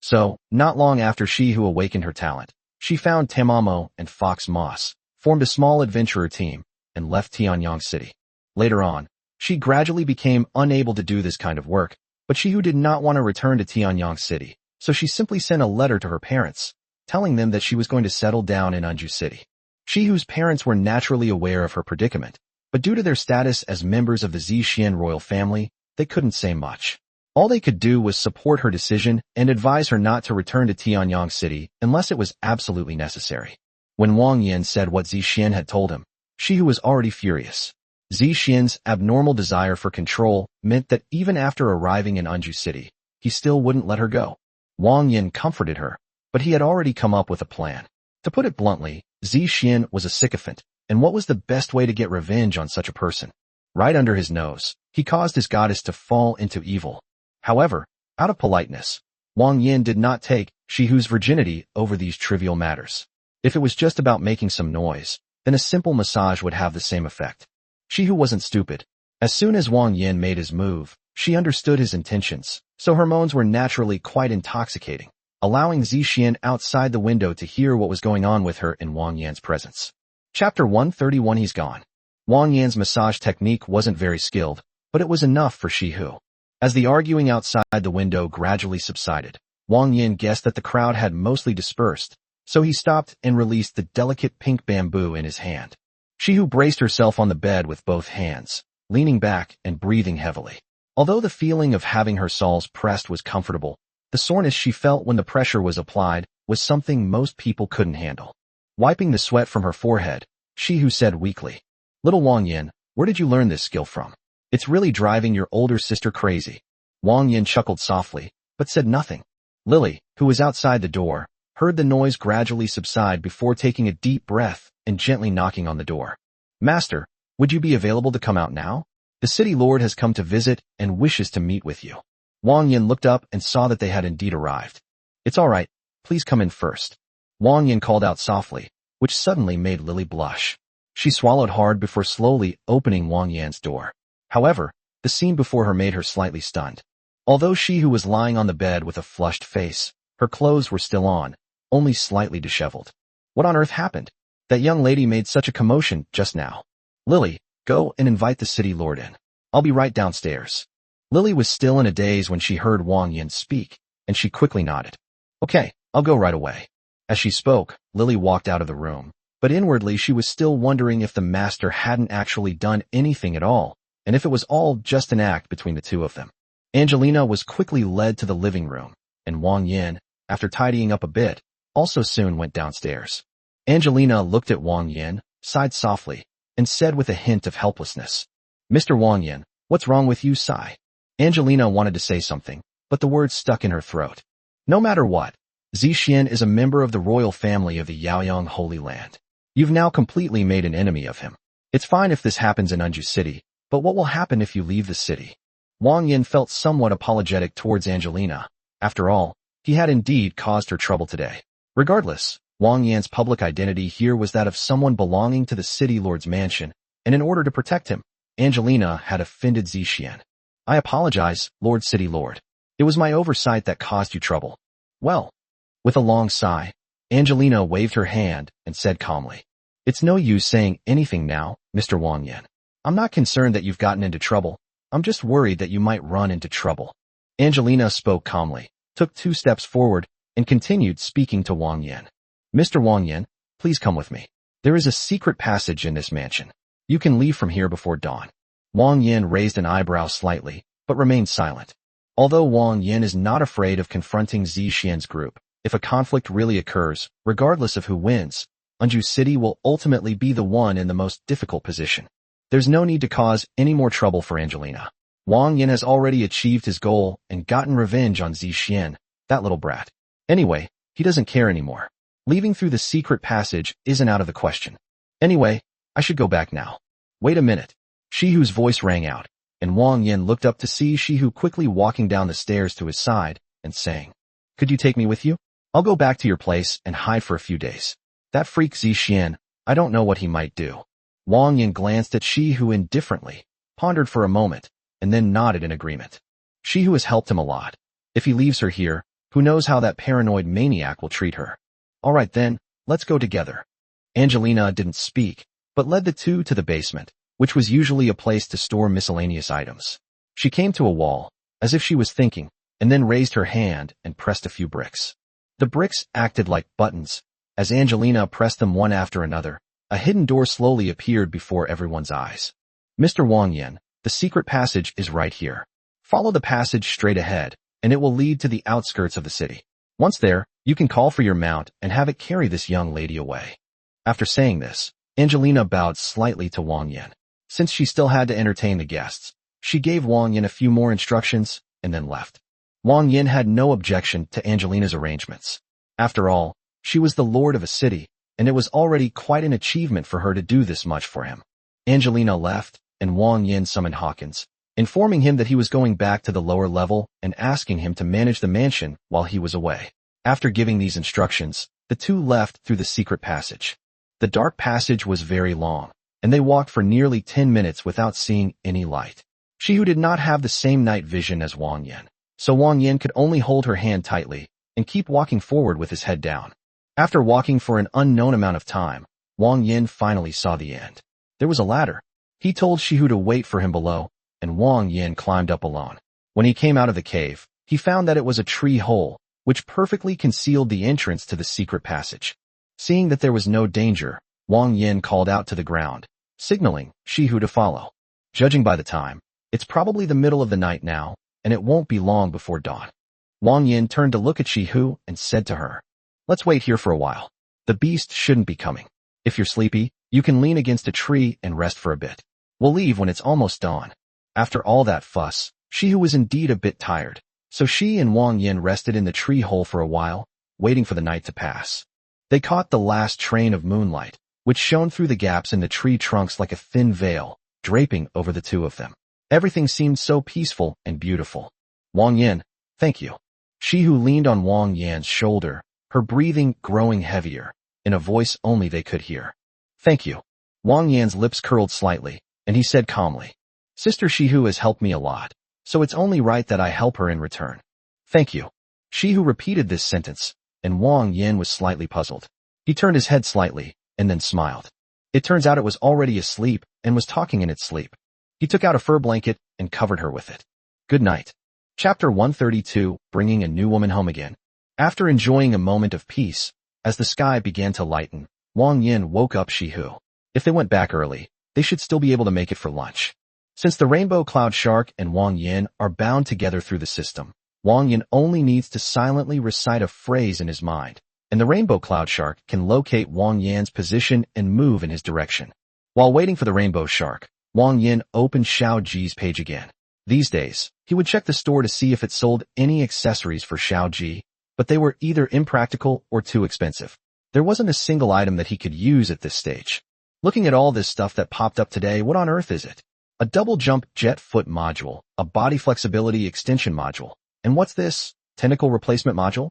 So, not long after she who awakened her talent, she found Tamamo and Fox Moss, formed a small adventurer team, and left Tianyang City. Later on, she gradually became unable to do this kind of work, but she who did not want to return to Tianyang City, so she simply sent a letter to her parents, telling them that she was going to settle down in Unju City. She whose parents were naturally aware of her predicament, but due to their status as members of the Zixuan royal family, they couldn't say much. All they could do was support her decision and advise her not to return to Tianyang City unless it was absolutely necessary. When Wang Yan said what Zixuan had told him, she who was already furious. Zixuan's abnormal desire for control meant that even after arriving in Unju City, he still wouldn't let her go. Wang Yan comforted her, but he had already come up with a plan. To put it bluntly, Zixuan was a sycophant, and what was the best way to get revenge on such a person? Right under his nose, he caused his goddess to fall into evil. However, out of politeness, Wang Yan did not take she whose virginity over these trivial matters. If it was just about making some noise, then a simple massage would have the same effect. She who wasn't stupid. As soon as Wang Yan made his move, she understood his intentions, so her moans were naturally quite intoxicating, allowing Zixuan outside the window to hear what was going on with her in Wang Yan's presence. Chapter 131. He's gone. Wang Yan's massage technique wasn't very skilled, but it was enough for Shi Hu. As the arguing outside the window gradually subsided, Wang Yan guessed that the crowd had mostly dispersed, so he stopped and released the delicate pink bamboo in his hand. Shi Hu braced herself on the bed with both hands, leaning back and breathing heavily. Although the feeling of having her soles pressed was comfortable, the soreness she felt when the pressure was applied was something most people couldn't handle. Wiping the sweat from her forehead, Shi Hu said weakly, "Little Wang Yan, where did you learn this skill from? It's really driving your older sister crazy." Wang Yan chuckled softly, but said nothing. Lily, who was outside the door, heard the noise gradually subside before taking a deep breath and gently knocking on the door. "Master, would you be available to come out now? The city lord has come to visit and wishes to meet with you." Wang Yan looked up and saw that they had indeed arrived. "It's all right, please come in first," Wang Yan called out softly, which suddenly made Lily blush. She swallowed hard before slowly opening Wang Yan's door. However, the scene before her made her slightly stunned. Although she who was lying on the bed with a flushed face, her clothes were still on, only slightly disheveled. What on earth happened? That young lady made such a commotion just now. "Lily, go and invite the city lord in. I'll be right downstairs." Lily was still in a daze when she heard Wang Yan speak, and she quickly nodded. "Okay, I'll go right away." As she spoke, Lily walked out of the room, but inwardly she was still wondering if the master hadn't actually done anything at all, and if it was all just an act between the two of them. Angelina was quickly led to the living room, and Wang Yan, after tidying up a bit, also soon went downstairs. Angelina looked at Wang Yan, sighed softly, and said with a hint of helplessness, "Mr. Wang Yan, what's wrong with you, sigh?" Angelina wanted to say something, but the words stuck in her throat. No matter what, Zixuan is a member of the royal family of the Yaoyang Holy Land. You've now completely made an enemy of him. It's fine if this happens in Unju City, but what will happen if you leave the city? Wang Yan felt somewhat apologetic towards Angelina. After all, he had indeed caused her trouble today. Regardless, Wang Yan's public identity here was that of someone belonging to the city lord's mansion, and in order to protect him, Angelina had offended Zixuan. "I apologize, Lord City Lord. It was my oversight that caused you trouble." "Well." With a long sigh, Angelina waved her hand and said calmly, "It's no use saying anything now, Mr. Wang Yan. I'm not concerned that you've gotten into trouble. I'm just worried that you might run into trouble." Angelina spoke calmly, took 2 steps forward, and continued speaking to Wang Yan. "Mr. Wang Yan, please come with me. There is a secret passage in this mansion. You can leave from here before dawn." Wang Yan raised an eyebrow slightly, but remained silent. Although Wang Yan is not afraid of confronting Zixuan's group, if a conflict really occurs, regardless of who wins, Unju City will ultimately be the one in the most difficult position. There's no need to cause any more trouble for Angelina. Wang Yan has already achieved his goal and gotten revenge on Zixuan, that little brat. Anyway, he doesn't care anymore. Leaving through the secret passage isn't out of the question. Anyway, I should go back now. Wait a minute. Shi Hu's voice rang out, and Wang Yan looked up to see Shi Hu quickly walking down the stairs to his side and saying, "Could you take me with you? I'll go back to your place and hide for a few days. That freak Zixuan, I don't know what he might do." Wang Yan glanced at Shihu indifferently, pondered for a moment, and then nodded in agreement. Shihu has helped him a lot. If he leaves her here, who knows how that paranoid maniac will treat her. All right then, let's go together. Angelina didn't speak, but led the two to the basement, which was usually a place to store miscellaneous items. She came to a wall, as if she was thinking, and then raised her hand and pressed a few bricks. The bricks acted like buttons. As Angelina pressed them one after another, a hidden door slowly appeared before everyone's eyes. Mr. Wang Yan, the secret passage is right here. Follow the passage straight ahead, and it will lead to the outskirts of the city. Once there, you can call for your mount and have it carry this young lady away. After saying this, Angelina bowed slightly to Wang Yan. Since she still had to entertain the guests, she gave Wang Yan a few more instructions and then left. Wang Yan had no objection to Angelina's arrangements. After all, she was the lord of a city, and it was already quite an achievement for her to do this much for him. Angelina left, and Wang Yan summoned Hawkins, informing him that he was going back to the lower level and asking him to manage the mansion while he was away. After giving these instructions, the two left through the secret passage. The dark passage was very long, and they walked for nearly 10 minutes without seeing any light. Shihu did not have the same night vision as Wang Yan, so Wang Yan could only hold her hand tightly and keep walking forward with his head down. After walking for an unknown amount of time, Wang Yan finally saw the end. There was a ladder. He told Shihu to wait for him below, and Wang Yan climbed up alone. When he came out of the cave, he found that it was a tree hole, which perfectly concealed the entrance to the secret passage. Seeing that there was no danger, Wang Yan called out to the ground, signaling Shihu to follow. Judging by the time, it's probably the middle of the night now, and it won't be long before dawn. Wang Yan turned to look at Shihu and said to her, "Let's wait here for a while. The beast shouldn't be coming. If you're sleepy, you can lean against a tree and rest for a bit. We'll leave when it's almost dawn." After all that fuss, Shihu was indeed a bit tired, so she and Wang Yan rested in the tree hole for a while, waiting for the night to pass. They caught the last train of moonlight, which shone through the gaps in the tree trunks like a thin veil, draping over the two of them. Everything seemed so peaceful and beautiful. "Wang Yan, thank you." Shihu leaned on Wang Yan's shoulder, her breathing growing heavier, in a voice only they could hear. "Thank you." Wang Yan's lips curled slightly, and he said calmly, "Sister Shihu has helped me a lot, so it's only right that I help her in return." "Thank you." Shihu repeated this sentence, and Wang Yan was slightly puzzled. He turned his head slightly, and then smiled. It turns out it was already asleep and was talking in its sleep. He took out a fur blanket and covered her with it. Good night. Chapter 132, Bringing a New Woman Home Again. After enjoying a moment of peace, as the sky began to lighten, Wang Yan woke up Shihu. If they went back early, they should still be able to make it for lunch. Since the Rainbow Cloud Shark and Wang Yan are bound together through the system, Wang Yan only needs to silently recite a phrase in his mind, and the Rainbow Cloud Shark can locate Wang Yan's position and move in his direction. While waiting for the Rainbow Shark, Wang Yan opened Xiao Ji's page again. These days, he would check the store to see if it sold any accessories for Xiao Ji, but they were either impractical or too expensive. There wasn't a single item that he could use at this stage. Looking at all this stuff that popped up today, what on earth is it? A double jump jet foot module, a body flexibility extension module, and what's this? Tentacle replacement module?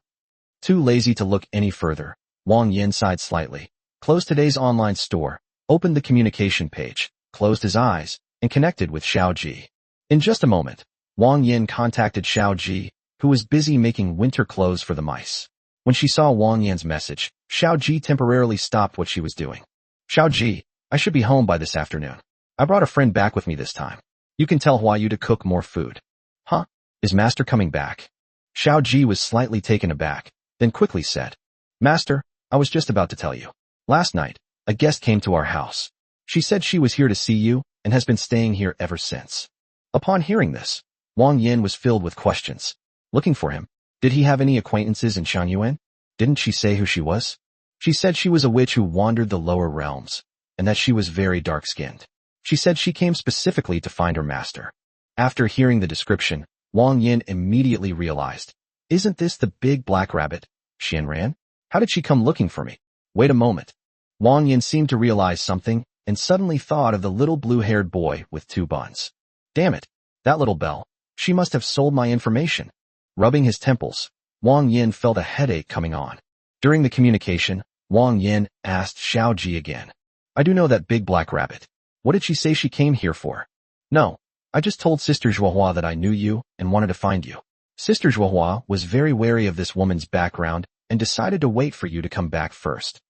Too lazy to look any further, Wang Yan sighed slightly, closed today's online store, opened the communication page, closed his eyes, and connected with Xiao Ji. In just a moment, Wang Yan contacted Xiao Ji, who was busy making winter clothes for the mice. When she saw Wang Yan's message, Xiao Ji temporarily stopped what she was doing. "Xiao Ji, I should be home by this afternoon. I brought a friend back with me this time. You can tell Hua Yu to cook more food." "Huh? Is Master coming back?" Xiao Ji was slightly taken aback, then quickly said, "Master, I was just about to tell you. Last night, a guest came to our house. She said she was here to see you and has been staying here ever since." Upon hearing this, Wang Yan was filled with questions. Looking for him, did he have any acquaintances in Shangyuan? Didn't she say who she was? She said she was a witch who wandered the lower realms, and that she was very dark-skinned. She said she came specifically to find her master. After hearing the description, Wang Yan immediately realized, "Isn't this the big black rabbit, Xianran? How did she come looking for me?" Wait a moment. Wang Yan seemed to realize something and suddenly thought of the little blue-haired boy with two buns. Damn it, that little bell. She must have sold my information. Rubbing his temples, Wang Yan felt a headache coming on. During the communication, Wang Yan asked Xiao Ji again, I do know that big black rabbit. What did she say she came here for? No. I just told Sister Zhuohua that I knew you and wanted to find you. Sister Zhuohua was very wary of this woman's background and decided to wait for you to come back first.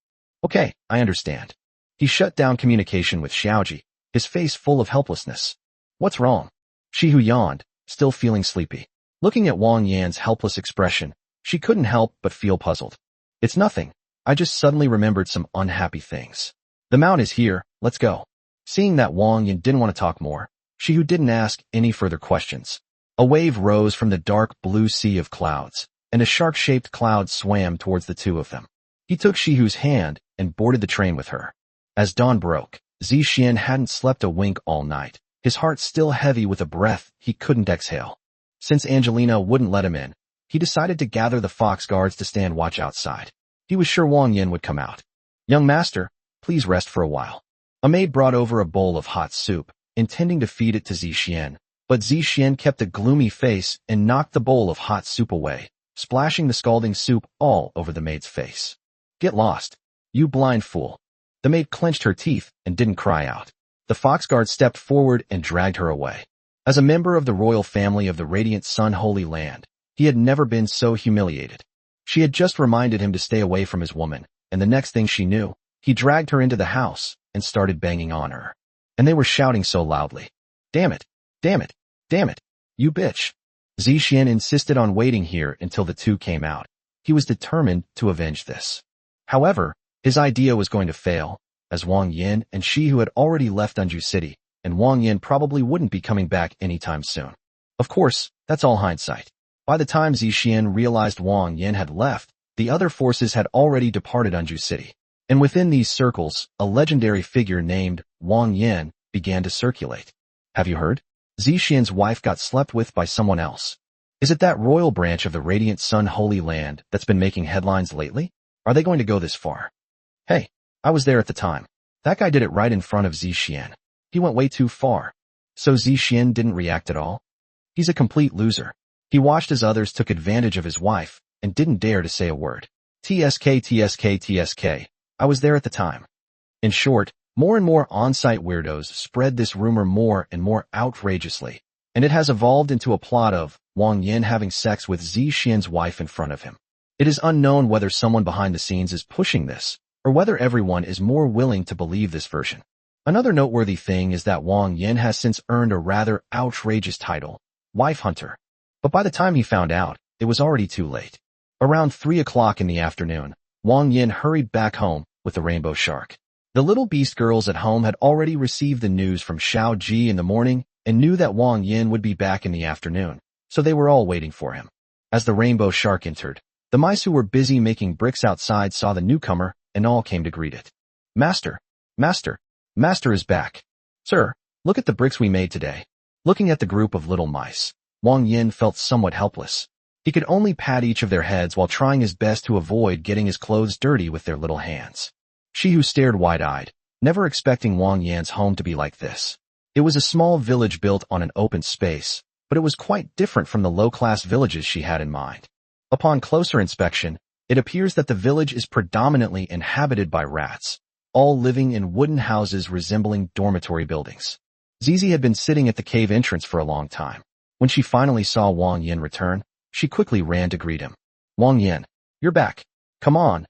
Okay, I understand. He shut down communication with Xiaoji, his face full of helplessness. What's wrong? Shihu yawned, still feeling sleepy. Looking at Wang Yan's helpless expression, she couldn't help but feel puzzled. It's nothing. I just suddenly remembered some unhappy things. The mount is here, let's go. Seeing that Wang Yan didn't want to talk more, Shihu didn't ask any further questions. A wave rose from the dark blue sea of clouds, and a shark-shaped cloud swam towards the two of them. He took Shihu's hand and boarded the train with her. As dawn broke, Zixian hadn't slept a wink all night, his heart still heavy with a breath he couldn't exhale. Since Angelina wouldn't let him in, he decided to gather the fox guards to stand watch outside. He was sure Wang Yan would come out. Young master, please rest for a while. A maid brought over a bowl of hot soup, intending to feed it to Zixian, but Zixian kept a gloomy face and knocked the bowl of hot soup away, splashing the scalding soup all over the maid's face. Get lost, you blind fool. The maid clenched her teeth and didn't cry out. The fox guard stepped forward and dragged her away. As a member of the royal family of the Radiant Sun Holy Land, he had never been so humiliated. She had just reminded him to stay away from his woman, and the next thing she knew, he dragged her into the house and started banging on her. And they were shouting so loudly. Damn it! Damn it! Damn it! You bitch! Zixian insisted on waiting here until the two came out. He was determined to avenge this. However, his idea was going to fail, as Wang Yan and Shihu had already left Anju City, and Wang Yan probably wouldn't be coming back anytime soon. Of course, that's all hindsight. By the time Zixian realized Wang Yan had left, the other forces had already departed Anju City. And within these circles, a legendary figure named Wang Yan began to circulate. Have you heard? Zixian's wife got slept with by someone else. Is it that royal branch of the Radiant Sun Holy Land that's been making headlines lately? Are they going to go this far? Hey, I was there at the time. That guy did it right in front of Zixian. He went way too far. So Zixian didn't react at all? He's a complete loser. He watched as others took advantage of his wife and didn't dare to say a word. TSK. I was there at the time. In short, more and more on-site weirdos spread this rumor more and more outrageously, and it has evolved into a plot of Wang Yan having sex with Zixian's wife in front of him. It is unknown whether someone behind the scenes is pushing this, or whether everyone is more willing to believe this version. Another noteworthy thing is that Wang Yan has since earned a rather outrageous title, Wife Hunter. But by the time he found out, it was already too late. Around 3 o'clock in the afternoon, Wang Yan hurried back home with the rainbow shark. The little beast girls at home had already received the news from Xiao Ji in the morning and knew that Wang Yan would be back in the afternoon, so they were all waiting for him. As the rainbow shark entered, the mice who were busy making bricks outside saw the newcomer and all came to greet it. Master is back. Sir, look at the bricks we made today. Looking at the group of little mice, Wang Yan felt somewhat helpless. He could only pat each of their heads while trying his best to avoid getting his clothes dirty with their little hands. Shihu stared wide-eyed, never expecting Wang Yan's home to be like this. It was a small village built on an open space, but it was quite different from the low-class villages she had in mind. Upon closer inspection, it appears that the village is predominantly inhabited by rats, all living in wooden houses resembling dormitory buildings. Zizi had been sitting at the cave entrance for a long time. When she finally saw Wang Yan return, she quickly ran to greet him. Wang Yan, you're back. Come on.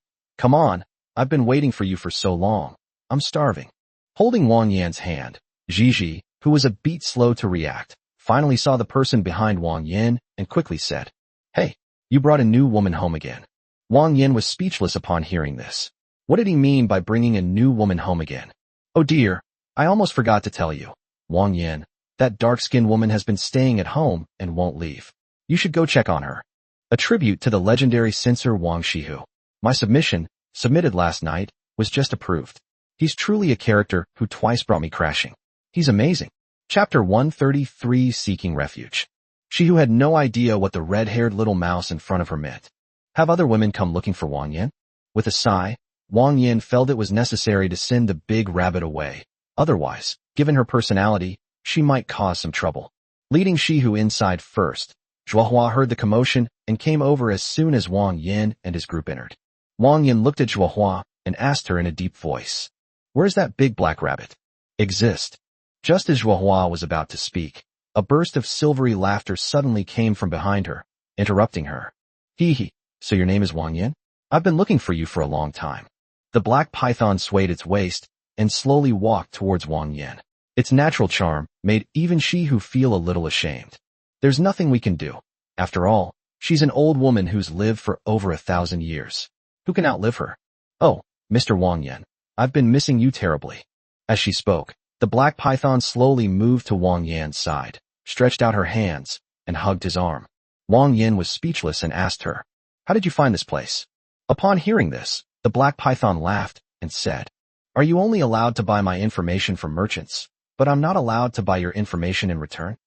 I've been waiting for you for so long. I'm starving. Holding Wang Yan's hand, Gigi, who was a beat slow to react, finally saw the person behind Wang Yan and quickly said, Hey, you brought a new woman home again. Wang Yan was speechless upon hearing this. What did he mean by bringing a new woman home again? Oh dear, I almost forgot to tell you. Wang Yan, that dark-skinned woman has been staying at home and won't leave. You should go check on her. A tribute to the legendary censor Wang Shihu. My submission, submitted last night, was just approved. He's truly a character who twice brought me crashing. He's amazing. Chapter 133 Seeking Refuge. Shihu had no idea what the red-haired little mouse in front of her meant. Have other women come looking for Wang Yan? With a sigh, Wang Yan felt it was necessary to send the big rabbit away. Otherwise, given her personality, she might cause some trouble. Leading Shihu inside first, Zhuohua heard the commotion and came over as soon as Wang Yan and his group entered. Wang Yan looked at Zhuohua and asked her in a deep voice. Where's that big black rabbit? Exist. Just as Zhuohua was about to speak, a burst of silvery laughter suddenly came from behind her, interrupting her. Hee hee, so your name is Wang Yan? I've been looking for you for a long time. The black python swayed its waist and slowly walked towards Wang Yan. Its natural charm made even she who feel a little ashamed. There's nothing we can do. After all, she's an old woman who's lived for over 1,000 years. Who can outlive her? Oh, Mr. Wang Yan, I've been missing you terribly. As she spoke, the black python slowly moved to Wang Yan's side, stretched out her hands, and hugged his arm. Wang Yan was speechless and asked her, "How did you find this place?" Upon hearing this, the black python laughed and said, "Are you only allowed to buy my information from merchants, but I'm not allowed to buy your information in return?"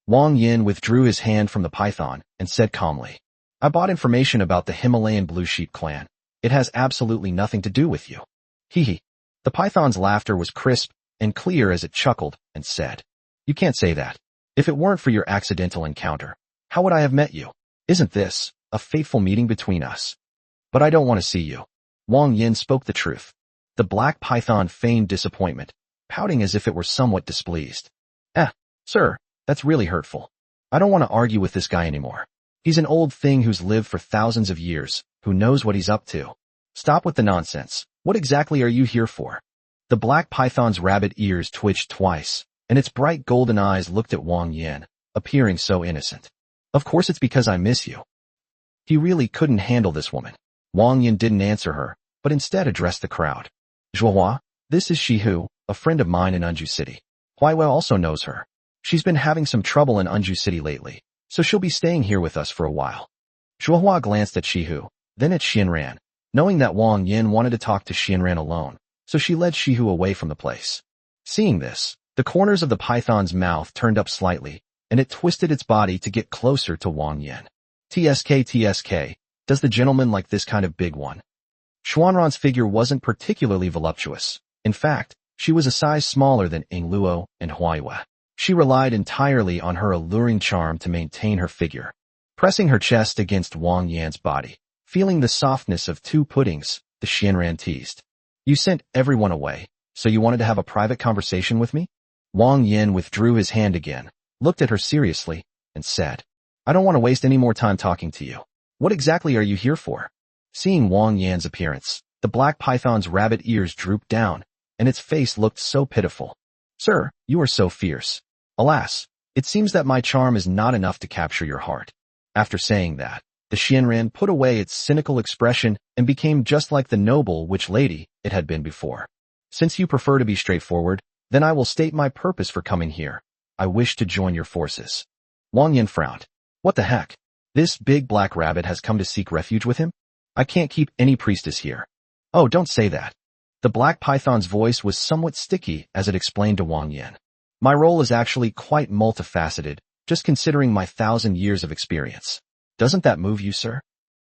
Wang Yan withdrew his hand from the python and said calmly, "I bought information about the Himalayan Blue Sheep clan. It has absolutely nothing to do with you." Hee hee. The python's laughter was crisp and clear as it chuckled and said, "You can't say that. If it weren't for your accidental encounter, how would I have met you? Isn't this a fateful meeting between us? But I don't want to see you." Wang Yan spoke the truth. The black python feigned disappointment, pouting as if it were somewhat displeased. Sir, that's really hurtful. I don't want to argue with this guy anymore. He's an old thing who's lived for thousands of years, who knows what he's up to. Stop with the nonsense. What exactly are you here for? The black python's rabbit ears twitched twice, and its bright golden eyes looked at Wang Yan, appearing so innocent. Of course it's because I miss you. He really couldn't handle this woman. Wang Yan didn't answer her, but instead addressed the crowd. "Zhuohua, this is Shihu, a friend of mine in Unju City. Huaiwei also knows her. She's been having some trouble in Unju City lately, so she'll be staying here with us for a while." Zhuohua glanced at Shihu, then at Xianran, knowing that Wang Yan wanted to talk to Xianran alone, so she led Shihu away from the place. Seeing this, the corners of the python's mouth turned up slightly, and it twisted its body to get closer to Wang Yan. TSK, does the gentleman like this kind of big one? Xuanran's figure wasn't particularly voluptuous. In fact, she was a size smaller than Yingluo and Huaiwei. She relied entirely on her alluring charm to maintain her figure. Pressing her chest against Wang Yan's body, feeling the softness of two puddings, the Xianran teased. "You sent everyone away, so you wanted to have a private conversation with me?" Wang Yan withdrew his hand again, looked at her seriously, and said, "I don't want to waste any more time talking to you. What exactly are you here for?" Seeing Wang Yan's appearance, the black python's rabbit ears drooped down, and its face looked so pitiful. "Sir, you are so fierce. Alas, it seems that my charm is not enough to capture your heart." After saying that, the Xianran put away its cynical expression and became just like the noble witch lady it had been before. "Since you prefer to be straightforward, then I will state my purpose for coming here. I wish to join your forces." Wang Yan frowned. "What the heck? This big black rabbit has come to seek refuge with him? I can't keep any priestess here." "Oh, don't say that." The black python's voice was somewhat sticky as it explained to Wang Yan. "My role is actually quite multifaceted, just considering my 1,000 years of experience. Doesn't that move you, sir?"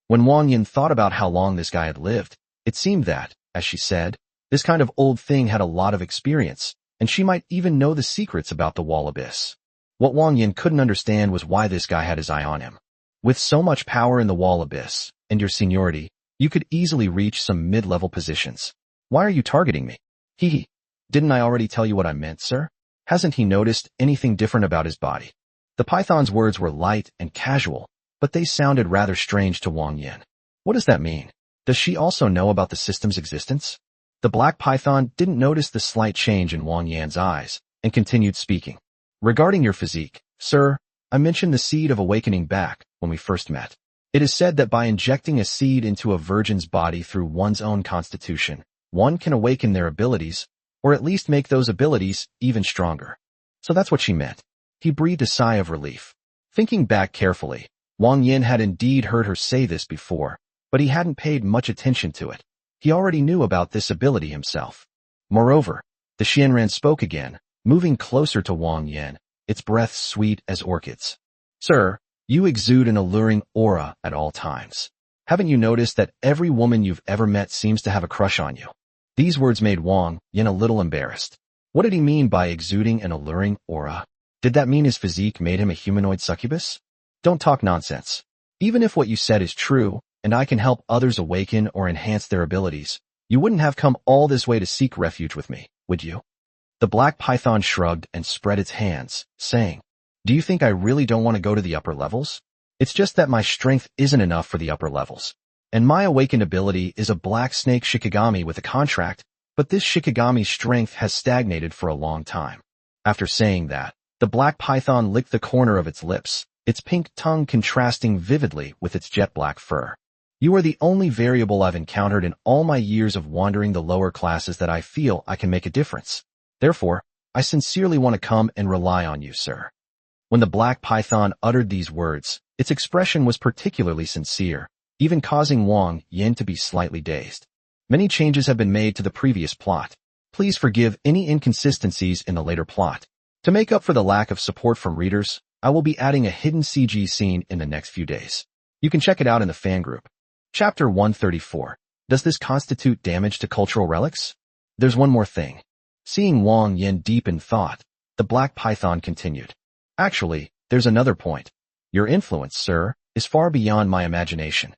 When Wang Yan thought about how long this guy had lived, it seemed that, as she said, this kind of old thing had a lot of experience, and she might even know the secrets about the wall abyss. What Wang Yan couldn't understand was why this guy had his eye on him. With so much power in the wall abyss, and your seniority, you could easily reach some mid-level positions. Why are you targeting me? Hee hee. Didn't I already tell you what I meant, sir? Hasn't he noticed anything different about his body? The python's words were light and casual, but they sounded rather strange to Wang Yan. What does that mean? Does she also know about the system's existence? The black python didn't notice the slight change in Wang Yan's eyes, and continued speaking. "Regarding your physique, sir, I mentioned the seed of awakening back when we first met. It is said that by injecting a seed into a virgin's body through one's own constitution, one can awaken their abilities, or at least make those abilities even stronger." So that's what she meant. He breathed a sigh of relief. Thinking back carefully, Wang Yan had indeed heard her say this before, but he hadn't paid much attention to it. He already knew about this ability himself. Moreover, the Xianran spoke again, moving closer to Wang Yan, its breath sweet as orchids. "Sir, you exude an alluring aura at all times. Haven't you noticed that every woman you've ever met seems to have a crush on you?" These words made Wang Yan a little embarrassed. What did he mean by exuding an alluring aura? Did that mean his physique made him a humanoid succubus? Don't talk nonsense. Even if what you said is true, and I can help others awaken or enhance their abilities, You wouldn't have come all this way to seek refuge with me, would you? The black python shrugged and spread its hands, saying, Do you think I really don't want to go to the upper levels? It's just that my strength isn't enough for the upper levels. And my awakened ability is a black snake Shikigami with a contract, but this Shikigami strength has stagnated for a long time. After saying that, the black python licked the corner of its lips, its pink tongue contrasting vividly with its jet black fur. You are the only variable I've encountered in all my years of wandering the lower classes that I feel I can make a difference. Therefore, I sincerely want to come and rely on you, sir. When the black python uttered these words, its expression was particularly sincere, even causing Wang Yan to be slightly dazed. Many changes have been made to the previous plot. Please forgive any inconsistencies in the later plot. To make up for the lack of support from readers, I will be adding a hidden CG scene in the next few days. You can check it out in the fan group. Chapter 134. Does this constitute damage to cultural relics? There's one more thing. Seeing Wang Yan deep in thought, the black python continued. Actually, there's another point. Your influence, sir, is far beyond my imagination.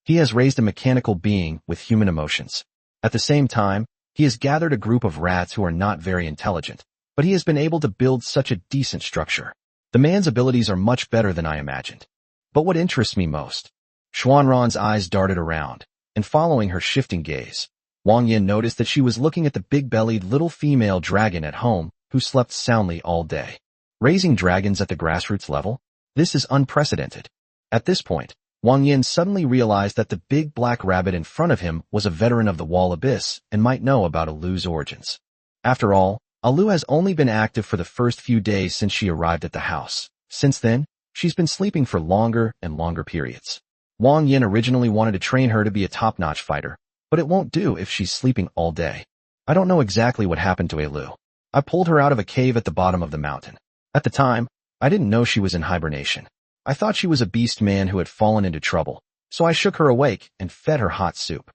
He has raised a mechanical being with human emotions. At the same time, he has gathered a group of rats who are not very intelligent, but he has been able to build such a decent structure. The man's abilities are much better than I imagined. But what interests me most? Xuanran's eyes darted around, and following her shifting gaze, Wang Yan noticed that she was looking at the big-bellied little female dragon at home who slept soundly all day. Raising dragons at the grassroots level? This is unprecedented. At this point, Wang Yan suddenly realized that the big black rabbit in front of him was a veteran of the Wall Abyss and might know about Alu's origins. After all, Alu has only been active for the first few days since she arrived at the house. Since then, she's been sleeping for longer and longer periods. Wang Yan originally wanted to train her to be a top-notch fighter, but it won't do if she's sleeping all day. I don't know exactly what happened to Alu. I pulled her out of a cave at the bottom of the mountain. At the time, I didn't know she was in hibernation. I thought she was a beast man who had fallen into trouble, so I shook her awake and fed her hot soup.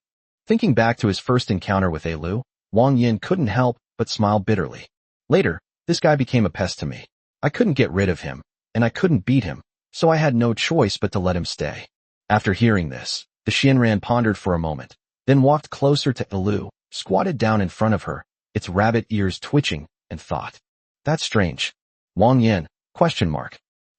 Thinking back to his first encounter with Alu, Wang Yan couldn't help but smile bitterly. Later, this guy became a pest to me. I couldn't get rid of him, and I couldn't beat him, so I had no choice but to let him stay. After hearing this, the Shinran pondered for a moment, then walked closer to Alu, squatted down in front of her, its rabbit ears twitching, and thought, That's strange. Wang Yan, ?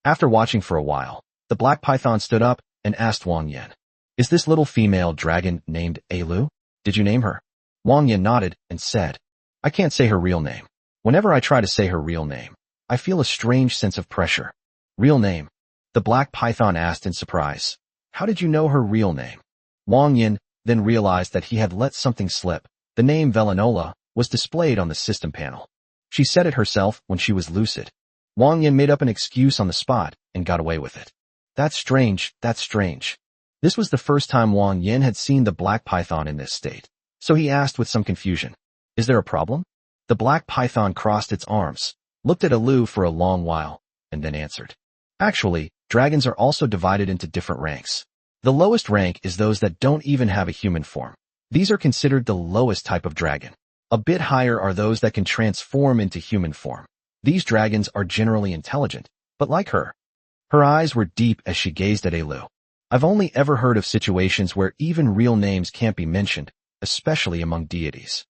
After watching for a while, the black python stood up and asked Wang Yan, Is this little female dragon named Alu? Did you name her? Wang Yan nodded and said, I can't say her real name. Whenever I try to say her real name, I feel a strange sense of pressure. Real name? The black python asked in surprise. How did you know her real name? Wang Yan then realized that he had let something slip. The name Velinola was displayed on the system panel. She said it herself when she was lucid. Wang Yan made up an excuse on the spot and got away with it. That's strange, that's strange. This was the first time Wang Yan had seen the black python in this state, so he asked with some confusion, Is there a problem? The black python crossed its arms, looked at Alu for a long while, and then answered. Actually, dragons are also divided into different ranks. The lowest rank is those that don't even have a human form. These are considered the lowest type of dragon. A bit higher are those that can transform into human form. These dragons are generally intelligent, but like her. Her eyes were deep as she gazed at Alu. I've only ever heard of situations where even real names can't be mentioned, especially among deities.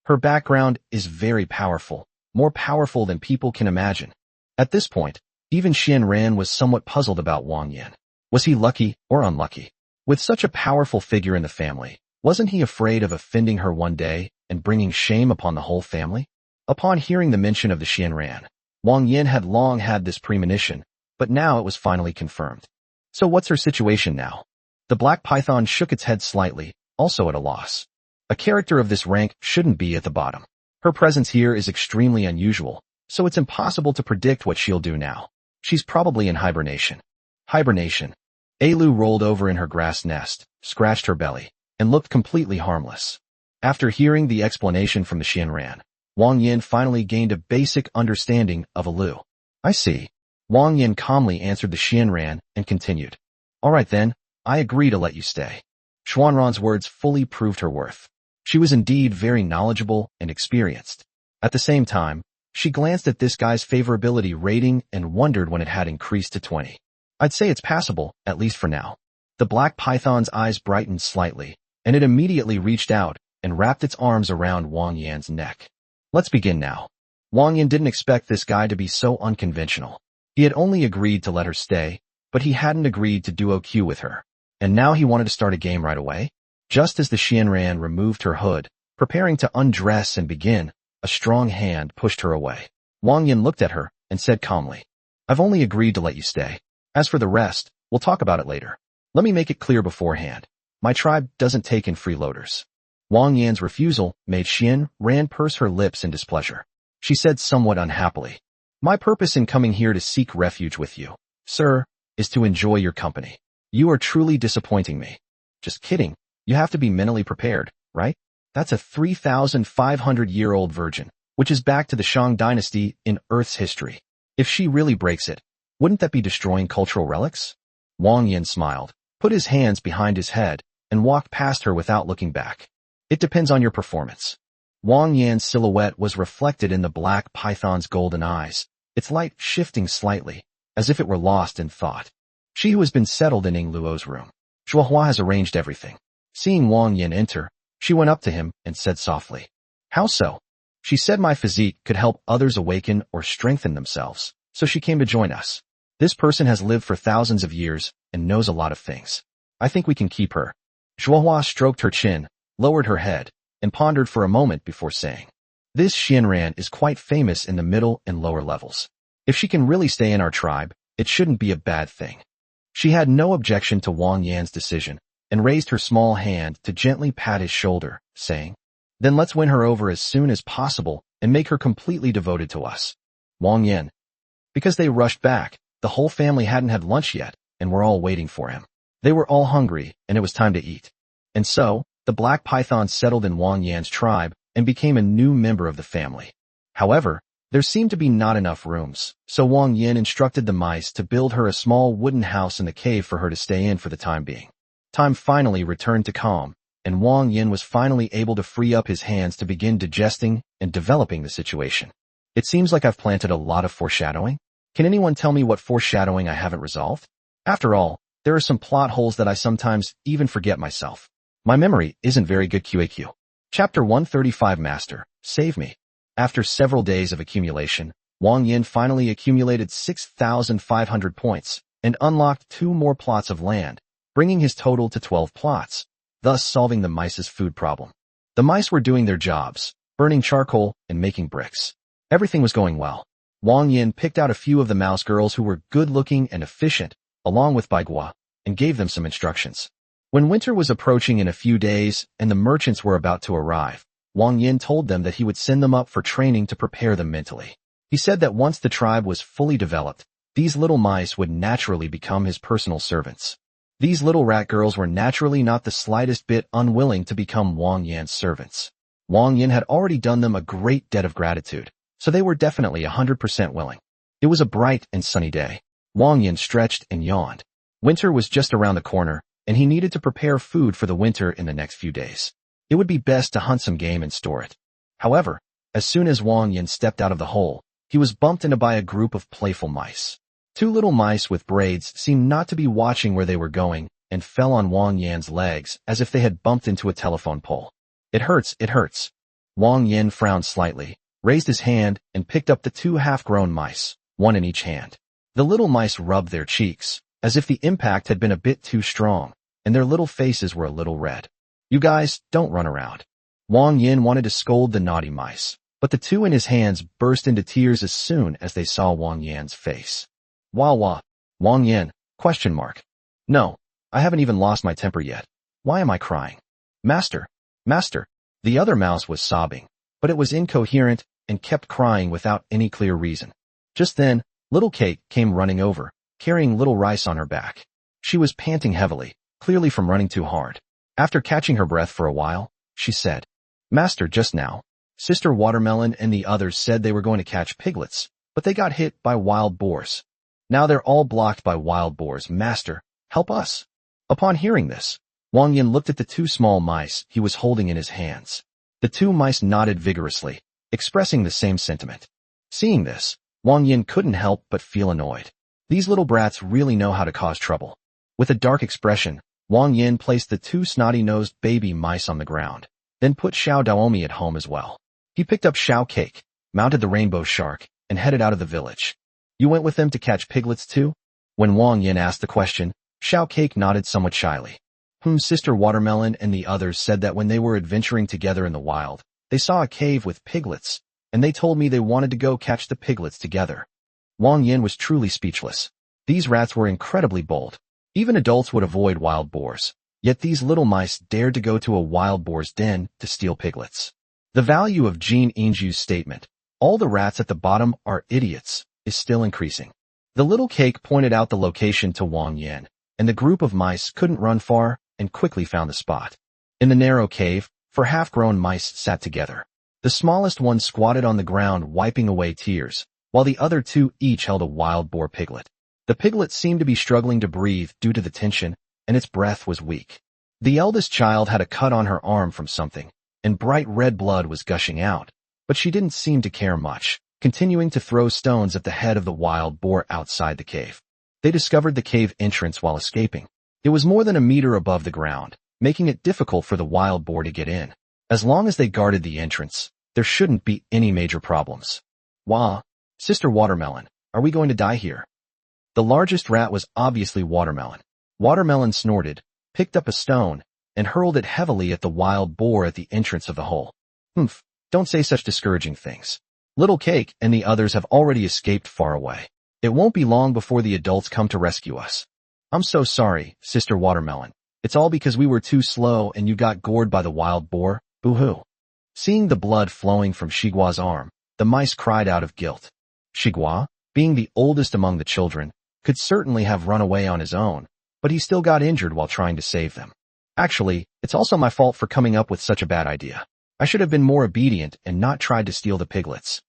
Her background is very powerful, more powerful than people can imagine. At this point, even Shinran was somewhat puzzled about Wang Yan. Was he lucky or unlucky? With such a powerful figure in the family, wasn't he afraid of offending her one day and bringing shame upon the whole family? Upon hearing the mention of the Shinran, Wang Yan had long had this premonition, but now it was finally confirmed. So what's her situation now? The black python shook its head slightly, also at a loss. A character of this rank shouldn't be at the bottom. Her presence here is extremely unusual, so it's impossible to predict what she'll do now. She's probably in hibernation. Hibernation. Alu rolled over in her grass nest, scratched her belly, and looked completely harmless. After hearing the explanation from the Shinran, Wang Yan finally gained a basic understanding of Alu. I see. Wang Yan calmly answered the Shinran and continued. All right then, I agree to let you stay. Xuanran's words fully proved her worth. She was indeed very knowledgeable and experienced. At the same time, she glanced at this guy's favorability rating and wondered when it had increased to 20. I'd say it's passable, at least for now. The black python's eyes brightened slightly, and it immediately reached out and wrapped its arms around Wang Yan's neck. Let's begin now. Wang Yan didn't expect this guy to be so unconventional. He had only agreed to let her stay, but he hadn't agreed to duo Q with her. And now he wanted to start a game right away? Just as the Xianran removed her hood, preparing to undress and begin, a strong hand pushed her away. Wang Yan looked at her and said calmly, "I've only agreed to let you stay. As for the rest, we'll talk about it later. Let me make it clear beforehand. My tribe doesn't take in freeloaders." Wang Yan's refusal made Xianran purse her lips in displeasure. She said somewhat unhappily, "My purpose in coming here to seek refuge with you, sir, is to enjoy your company. You are truly disappointing me." "Just kidding. You have to be mentally prepared, right? That's a 3,500-year-old virgin, which is back to the Shang dynasty in Earth's history. If she really breaks it, wouldn't that be destroying cultural relics?" Wang Yan smiled, put his hands behind his head, and walked past her without looking back. "It depends on your performance." Wang Yan's silhouette was reflected in the black python's golden eyes, its light shifting slightly, as if it were lost in thought. She who has been settled in Ning Luo's room. "Zhuohua has arranged everything." Seeing Wang Yan enter, she went up to him and said softly, "How so?" "She said my physique could help others awaken or strengthen themselves, so she came to join us. This person has lived for thousands of years and knows a lot of things. I think we can keep her." Zhuohua stroked her chin, lowered her head, and pondered for a moment before saying, "This Xianran is quite famous in the middle and lower levels. If she can really stay in our tribe, it shouldn't be a bad thing." She had no objection to Wang Yan's decision, and raised her small hand to gently pat his shoulder, saying, "Then let's win her over as soon as possible and make her completely devoted to us." Wang Yan. Because they rushed back, the whole family hadn't had lunch yet, and were all waiting for him. They were all hungry, and it was time to eat. And so, the black python settled in Wang Yan's tribe and became a new member of the family. However, there seemed to be not enough rooms, so Wang Yan instructed the mice to build her a small wooden house in the cave for her to stay in for the time being. Time finally returned to calm, and Wang Yan was finally able to free up his hands to begin digesting and developing the situation. "It seems like I've planted a lot of foreshadowing. Can anyone tell me what foreshadowing I haven't resolved? After all, there are some plot holes that I sometimes even forget myself. My memory isn't very good QAQ. Chapter 135 Master, save me." After several days of accumulation, Wang Yan finally accumulated 6,500 points and unlocked 2 more plots of land, bringing his total to 12 plots, thus solving the mice's food problem. The mice were doing their jobs, burning charcoal and making bricks. Everything was going well. Wang Yan picked out a few of the mouse girls who were good-looking and efficient, along with Baigua, and gave them some instructions. When winter was approaching in a few days and the merchants were about to arrive, Wang Yan told them that he would send them up for training to prepare them mentally. He said that once the tribe was fully developed, these little mice would naturally become his personal servants. These little rat girls were naturally not the slightest bit unwilling to become Wang Yan's servants. Wang Yan had already done them a great debt of gratitude, so they were definitely 100% willing. It was a bright and sunny day. Wang Yan stretched and yawned. Winter was just around the corner, and he needed to prepare food for the winter in the next few days. It would be best to hunt some game and store it. However, as soon as Wang Yan stepped out of the hole, he was bumped into by a group of playful mice. 2 little mice with braids seemed not to be watching where they were going and fell on Wang Yan's legs as if they had bumped into a telephone pole. "It hurts, it hurts." Wang Yan frowned slightly, raised his hand, and picked up the 2 half-grown mice, one in each hand. The little mice rubbed their cheeks, as if the impact had been a bit too strong, and their little faces were a little red. "You guys, don't run around." Wang Yan wanted to scold the naughty mice, but the 2 in his hands burst into tears as soon as they saw Wang Yan's face. "Wah. Wang Yan, question mark. No, I haven't even lost my temper yet. Why am I crying? Master. The other mouse was sobbing, but it was incoherent and kept crying without any clear reason. Just then, little Kate came running over, carrying little Rice on her back. She was panting heavily, clearly from running too hard. After catching her breath for a while, she said, "Master, just now, Sister Watermelon and the others said they were going to catch piglets, but they got hit by wild boars. Now they're all blocked by wild boars. Master, help us." Upon hearing this, Wang Yan looked at the 2 small mice he was holding in his hands. The 2 mice nodded vigorously, expressing the same sentiment. Seeing this, Wang Yan couldn't help but feel annoyed. These little brats really know how to cause trouble. With a dark expression, Wang Yan placed the 2 snotty-nosed baby mice on the ground. then put Xiao Daomi at home as well. He picked up Xiao Cake, mounted the rainbow shark, and headed out of the village. You went with them to catch piglets too? When Wang Yan asked the question, Xiao Cake nodded somewhat shyly. Sister Watermelon and the others said that when they were adventuring together in the wild, they saw a cave with piglets, and they told me they wanted to go catch the piglets together. Wang Yan was truly speechless. These rats were incredibly bold. Even adults would avoid wild boars. Yet these little mice dared to go to a wild boar's den to steal piglets. The value of Jean Inju's statement, "All the rats at the bottom are idiots," is still increasing. The little cake pointed out the location to Wang Yan, and the group of mice couldn't run far and quickly found the spot. In the narrow cave, 4 half-grown mice sat together. The smallest one squatted on the ground wiping away tears, while the other 2 each held a wild boar piglet. The piglet seemed to be struggling to breathe due to the tension, and its breath was weak. The eldest child had a cut on her arm from something, and bright red blood was gushing out, but she didn't seem to care much, continuing to throw stones at the head of the wild boar outside the cave. They discovered the cave entrance while escaping. It was more than a meter above the ground, making it difficult for the wild boar to get in. As long as they guarded the entrance, there shouldn't be any major problems. Wah, Sister Watermelon, are we going to die here? The largest rat was obviously Watermelon. Watermelon snorted, picked up a stone, and hurled it heavily at the wild boar at the entrance of the hole. Don't say such discouraging things. Little Cake and the others have already escaped far away. It won't be long before the adults come to rescue us. I'm so sorry, Sister Watermelon. It's all because we were too slow and you got gored by the wild boar, boo-hoo. Seeing the blood flowing from Shigua's arm, the mice cried out of guilt. Shigua, being the oldest among the children, could certainly have run away on his own, but he still got injured while trying to save them. Actually, it's also my fault for coming up with such a bad idea. I should have been more obedient and not tried to steal the piglets.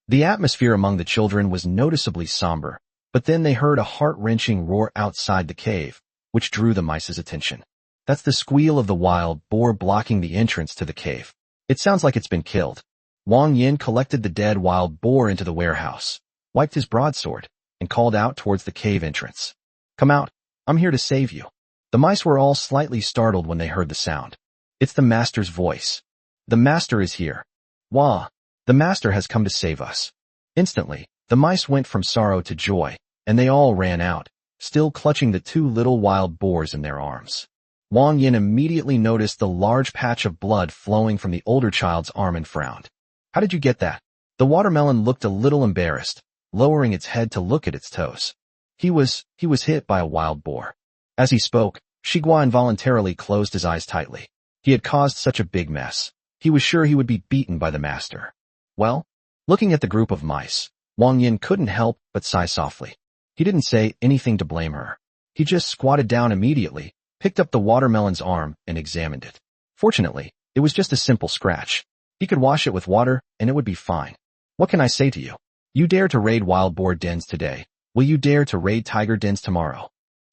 The atmosphere among the children was noticeably somber, but then they heard a heart-wrenching roar outside the cave, which drew the mice's attention. That's the squeal of the wild boar blocking the entrance to the cave. It sounds like it's been killed. Wang Yan collected the dead wild boar into the warehouse, wiped his broadsword, and called out towards the cave entrance. Come out, I'm here to save you. The mice were all slightly startled when they heard the sound. It's the master's voice. The master is here. Wah, the master has come to save us. Instantly, the mice went from sorrow to joy, and they all ran out, still clutching the 2 little wild boars in their arms. Wang Yan immediately noticed the large patch of blood flowing from the older child's arm and frowned. How did you get that? The watermelon looked a little embarrassed, lowering its head to look at its toes. He was hit by a wild boar. As he spoke, Shigua involuntarily closed his eyes tightly. He had caused such a big mess. He was sure he would be beaten by the master. Well, looking at the group of mice, Wang Yan couldn't help but sigh softly. He didn't say anything to blame her. He just squatted down immediately, picked up the watermelon's arm, and examined it. Fortunately, it was just a simple scratch. He could wash it with water, and it would be fine. What can I say to you? You dare to raid wild boar dens today. Will you dare to raid tiger dens tomorrow?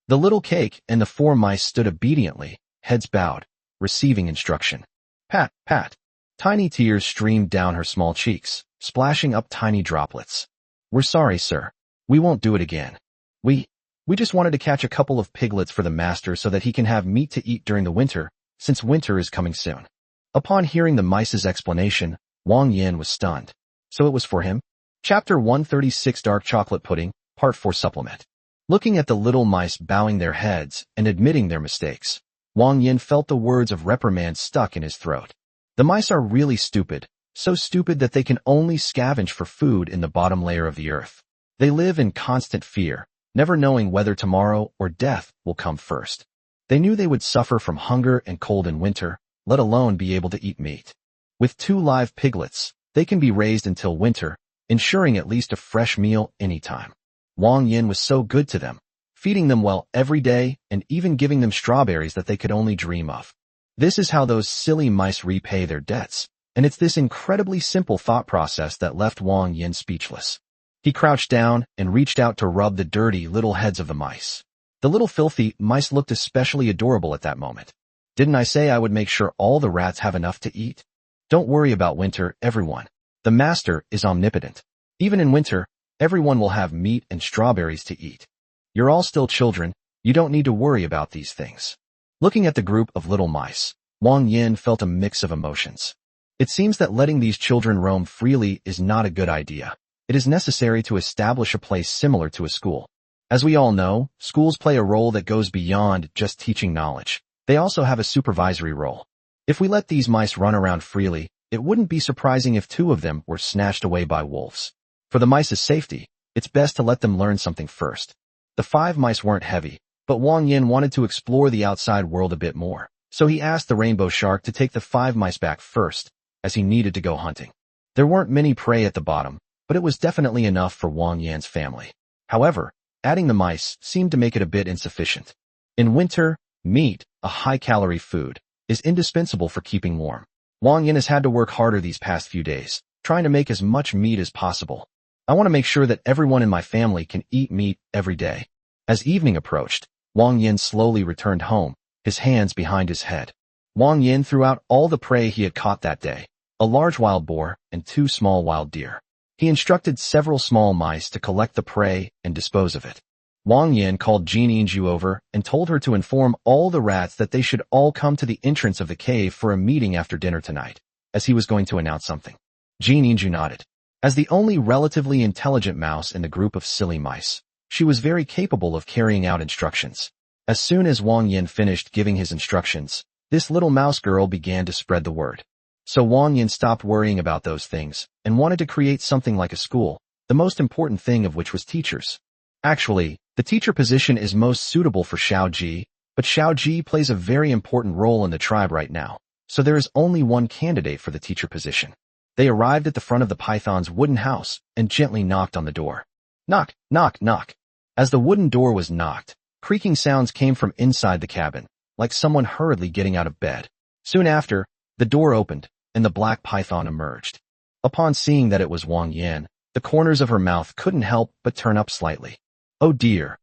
The little cake and the 4 mice stood obediently, heads bowed, receiving instruction. Pat, pat. Tiny tears streamed down her small cheeks, splashing up tiny droplets. We're sorry, sir. We won't do it again. We just wanted to catch a couple of piglets for the master so that he can have meat to eat during the winter, since winter is coming soon. Upon hearing the mice's explanation, Wang Yan was stunned. So it was for him? Chapter 136 Dark Chocolate Pudding, Part 4 Supplement. Looking at the little mice bowing their heads and admitting their mistakes, Wang Yan felt the words of reprimand stuck in his throat. The mice are really stupid, so stupid that they can only scavenge for food in the bottom layer of the earth. They live in constant fear, never knowing whether tomorrow or death will come first. They knew they would suffer from hunger and cold in winter, let alone be able to eat meat. With 2 live piglets, they can be raised until winter, ensuring at least a fresh meal anytime. Wang Yan was so good to them, feeding them well every day and even giving them strawberries that they could only dream of. This is how those silly mice repay their debts, and it's this incredibly simple thought process that left Wang Yan speechless. He crouched down and reached out to rub the dirty little heads of the mice. The little filthy mice looked especially adorable at that moment. Didn't I say I would make sure all the rats have enough to eat? Don't worry about winter, everyone. The master is omnipotent. Even in winter, everyone will have meat and strawberries to eat. You're all still children, you don't need to worry about these things. Looking at the group of little mice, Wang Yan felt a mix of emotions. It seems that letting these children roam freely is not a good idea. It is necessary to establish a place similar to a school. As we all know, schools play a role that goes beyond just teaching knowledge. They also have a supervisory role. If we let these mice run around freely, it wouldn't be surprising if 2 of them were snatched away by wolves. For the mice's safety, it's best to let them learn something first. The 5 mice weren't heavy, but Wang Yan wanted to explore the outside world a bit more, so he asked the rainbow shark to take the 5 mice back first, as he needed to go hunting. There weren't many prey at the bottom, but it was definitely enough for Wang Yan's family. However, adding the mice seemed to make it a bit insufficient. In winter, meat, a high-calorie food, is indispensable for keeping warm. Wang Yan has had to work harder these past few days, trying to make as much meat as possible. I want to make sure that everyone in my family can eat meat every day. As evening approached, Wang Yan slowly returned home, his hands behind his head. Wang Yan threw out all the prey he had caught that day, a large wild boar and 2 small wild deer. He instructed several small mice to collect the prey and dispose of it. Wang Yan called Jin Yinju over and told her to inform all the rats that they should all come to the entrance of the cave for a meeting after dinner tonight, as he was going to announce something. Jin Yinju nodded. As the only relatively intelligent mouse in the group of silly mice, she was very capable of carrying out instructions. As soon as Wang Yan finished giving his instructions, this little mouse girl began to spread the word. So Wang Yan stopped worrying about those things and wanted to create something like a school, the most important thing of which was teachers. Actually, the teacher position is most suitable for Xiao Ji, but Xiao Ji plays a very important role in the tribe right now, so there is only one candidate for the teacher position. They arrived at the front of the python's wooden house and gently knocked on the door. Knock, knock, knock. As the wooden door was knocked, creaking sounds came from inside the cabin, like someone hurriedly getting out of bed. Soon after, the door opened, and the black python emerged. Upon seeing that it was Wang Yan, the corners of her mouth couldn't help but turn up slightly. Oh dear,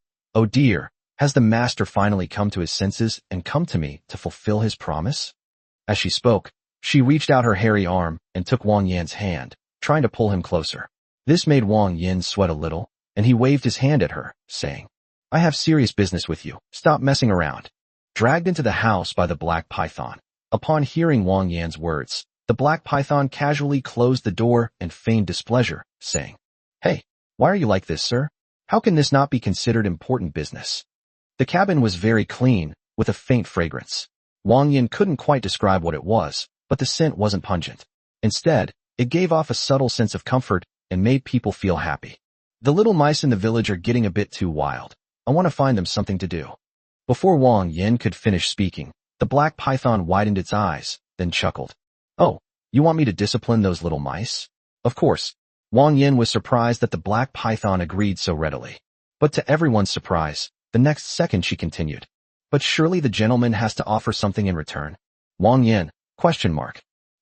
has the master finally come to his senses and come to me to fulfill his promise? As she spoke, she reached out her hairy arm and took Wang Yan's hand, trying to pull him closer. This made Wang Yan sweat a little, and he waved his hand at her, saying, I have serious business with you, stop messing around. Dragged into the house by the black python. Upon hearing Wang Yan's words, the black python casually closed the door and feigned displeasure, saying, Hey, why are you like this, sir? How can this not be considered important business? The cabin was very clean, with a faint fragrance. Wang Yan couldn't quite describe what it was, but the scent wasn't pungent. Instead, it gave off a subtle sense of comfort and made people feel happy. The little mice in the village are getting a bit too wild. I want to find them something to do. Before Wang Yan could finish speaking, the black python widened its eyes, then chuckled. Oh, you want me to discipline those little mice? Of course. Wang Yan was surprised that the black python agreed so readily. But to everyone's surprise, the next second she continued. But surely the gentleman has to offer something in return. Wang Yan, ?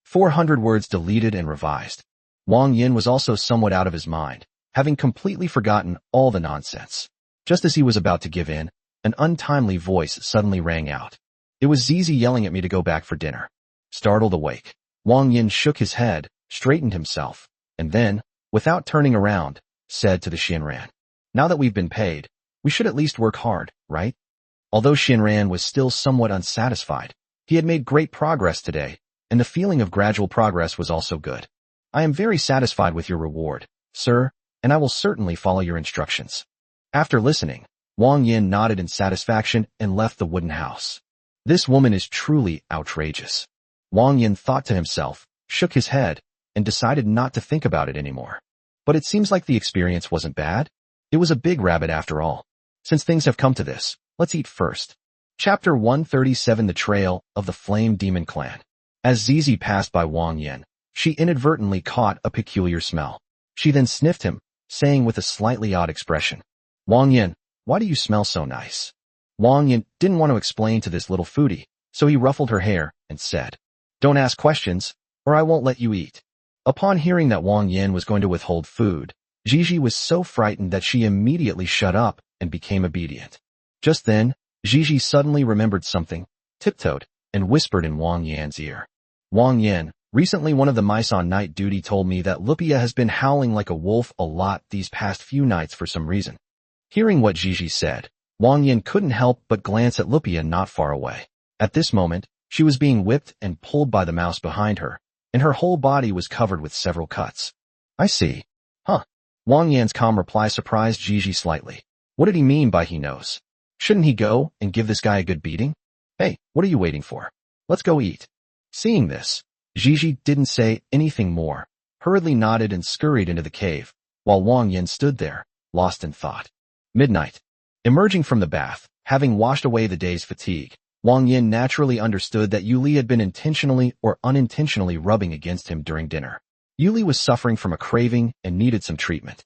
400 words deleted and revised. Wang Yan was also somewhat out of his mind, having completely forgotten all the nonsense. Just as he was about to give in, an untimely voice suddenly rang out. It was Zizi yelling at me to go back for dinner. Startled awake, Wang Yan shook his head, straightened himself, and then, without turning around, said to the Shinran, Now that we've been paid, we should at least work hard, right? Although Shinran was still somewhat unsatisfied, he had made great progress today, and the feeling of gradual progress was also good. I am very satisfied with your reward, sir, and I will certainly follow your instructions. After listening, Wang Yan nodded in satisfaction and left the wooden house. This woman is truly outrageous. Wang Yan thought to himself, shook his head, and decided not to think about it anymore. But it seems like the experience wasn't bad. It was a big rabbit after all. Since things have come to this, let's eat first. Chapter 137 The Trail of the Flame Demon Clan. As Zizi passed by Wang Yan, she inadvertently caught a peculiar smell. She then sniffed him, saying with a slightly odd expression, Wang Yan, why do you smell so nice? Wang Yan didn't want to explain to this little foodie, so he ruffled her hair and said, Don't ask questions, or I won't let you eat. Upon hearing that Wang Yan was going to withhold food, Gigi was so frightened that she immediately shut up and became obedient. Just then, Gigi suddenly remembered something, tiptoed, and whispered in Wang Yan's ear. Wang Yan, recently one of the mice on night duty told me that Lupia has been howling like a wolf a lot these past few nights for some reason. Hearing what Gigi said, Wang Yan couldn't help but glance at Lupia not far away. At this moment, She was being whipped and pulled by the mouse behind her, and her whole body was covered with several cuts. I see. Huh. Wang Yan's calm reply surprised Gigi slightly. What did he mean by he knows? Shouldn't he go and give this guy a good beating? Hey, what are you waiting for? Let's go eat. Seeing this, Gigi didn't say anything more, hurriedly nodded and scurried into the cave, while Wang Yan stood there, lost in thought. Midnight. Emerging from the bath, having washed away the day's fatigue, Wang Yan naturally understood that Yuli had been intentionally or unintentionally rubbing against him during dinner. Yuli was suffering from a craving and needed some treatment.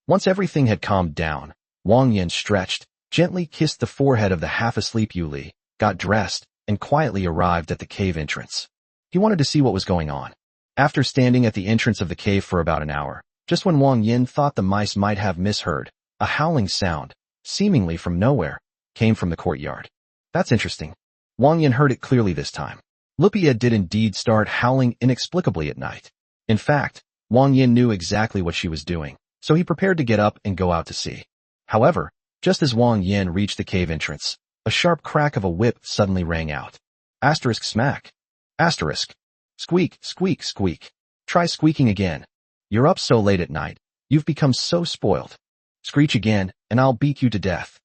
Once everything had calmed down, Wang Yan stretched, gently kissed the forehead of the half-asleep Yuli, got dressed, and quietly arrived at the cave entrance. He wanted to see what was going on. After standing at the entrance of the cave for about an hour, just when Wang Yan thought the mice might have misheard, a howling sound, seemingly from nowhere, came from the courtyard. That's interesting. Wang Yan heard it clearly this time. Lupia did indeed start howling inexplicably at night. In fact, Wang Yan knew exactly what she was doing, so he prepared to get up and go out to see. However, just as Wang Yan reached the cave entrance, a sharp crack of a whip suddenly rang out. Asterisk smack. Asterisk. Squeak, squeak, squeak. Try squeaking again. You're up so late at night. You've become so spoiled. Screech again, and I'll beat you to death.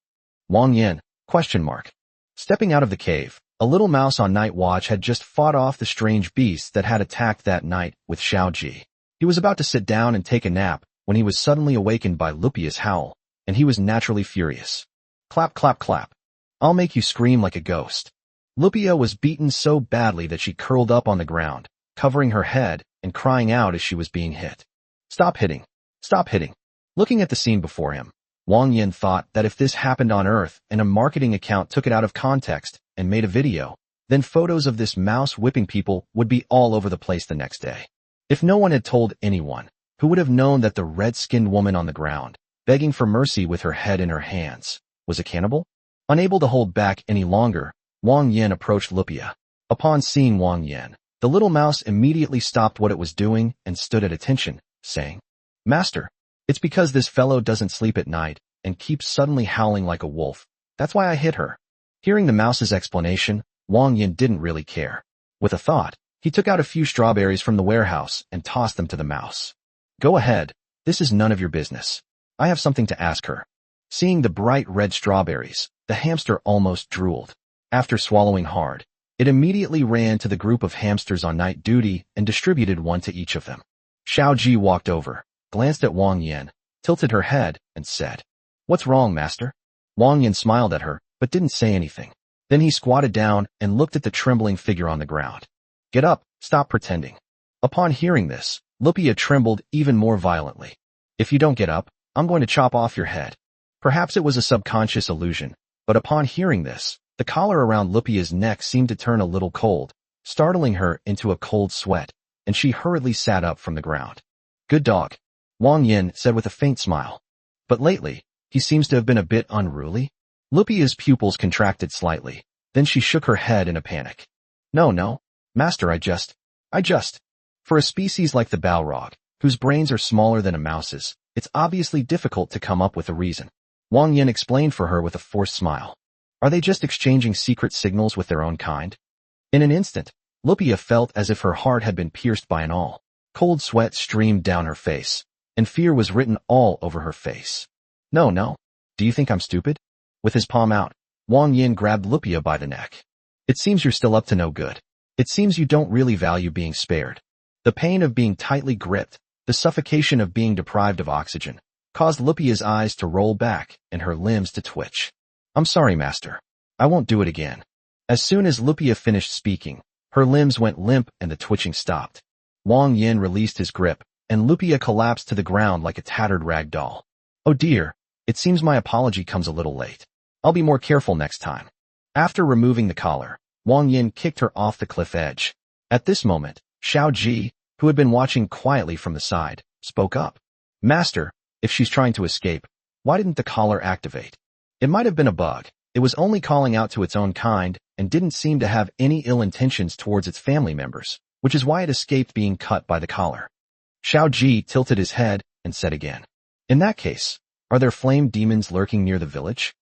Wang Yan, ? Stepping out of the cave, a little mouse on night watch had just fought off the strange beasts that had attacked that night with Xiaoji. He was about to sit down and take a nap when he was suddenly awakened by Lupia's howl, and he was naturally furious. Clap, clap, clap. I'll make you scream like a ghost. Lupia was beaten so badly that she curled up on the ground, covering her head and crying out as she was being hit. Stop hitting. Stop hitting. Looking at the scene before him, Wang Yan thought that if this happened on Earth and a marketing account took it out of context and made a video, then photos of this mouse whipping people would be all over the place the next day. If no one had told anyone, who would have known that the red-skinned woman on the ground, begging for mercy with her head in her hands, was a cannibal? Unable to hold back any longer, Wang Yan approached Lupia. Upon seeing Wang Yan, the little mouse immediately stopped what it was doing and stood at attention, saying, Master, it's because this fellow doesn't sleep at night and keeps suddenly howling like a wolf. That's why I hit her. Hearing the mouse's explanation, Wang Yan didn't really care. With a thought, he took out a few strawberries from the warehouse and tossed them to the mouse. Go ahead, this is none of your business. I have something to ask her. Seeing the bright red strawberries, the hamster almost drooled. After swallowing hard, it immediately ran to the group of hamsters on night duty and distributed one to each of them. Xiaoji walked over, glanced at Wang Yan, tilted her head, and said, What's wrong, master? Wang Yan smiled at her, but didn't say anything. Then he squatted down and looked at the trembling figure on the ground. Get up, stop pretending. Upon hearing this, Lupia trembled even more violently. If you don't get up, I'm going to chop off your head. Perhaps it was a subconscious illusion, but upon hearing this, the collar around Lupia's neck seemed to turn a little cold, startling her into a cold sweat, and she hurriedly sat up from the ground. Good dog, Wang Yan said with a faint smile. But lately, he seems to have been a bit unruly. Lupia's pupils contracted slightly, then she shook her head in a panic. No, master, I just. For a species like the Balrog, whose brains are smaller than a mouse's, it's obviously difficult to come up with a reason. Wang Yan explained for her with a forced smile. Are they just exchanging secret signals with their own kind? In an instant, Lupia felt as if her heart had been pierced by an awl. Cold sweat streamed down her face, and fear was written all over her face. No. Do you think I'm stupid? With his palm out, Wang Yan grabbed Lupia by the neck. It seems you're still up to no good. It seems you don't really value being spared. The pain of being tightly gripped, the suffocation of being deprived of oxygen, caused Lupia's eyes to roll back and her limbs to twitch. I'm sorry, master. I won't do it again. As soon as Lupia finished speaking, her limbs went limp and the twitching stopped. Wang Yan released his grip, and Lupia collapsed to the ground like a tattered rag doll. Oh dear, it seems my apology comes a little late. I'll be more careful next time. After removing the collar, Wang Yan kicked her off the cliff edge. At this moment, Xiaoji, who had been watching quietly from the side, spoke up. Master, if she's trying to escape, why didn't the collar activate? It might have been a bug. It was only calling out to its own kind and didn't seem to have any ill intentions towards its family members, which is why it escaped being cut by the collar. Xiaoji tilted his head and said again, In that case, are there flame demons lurking near the village?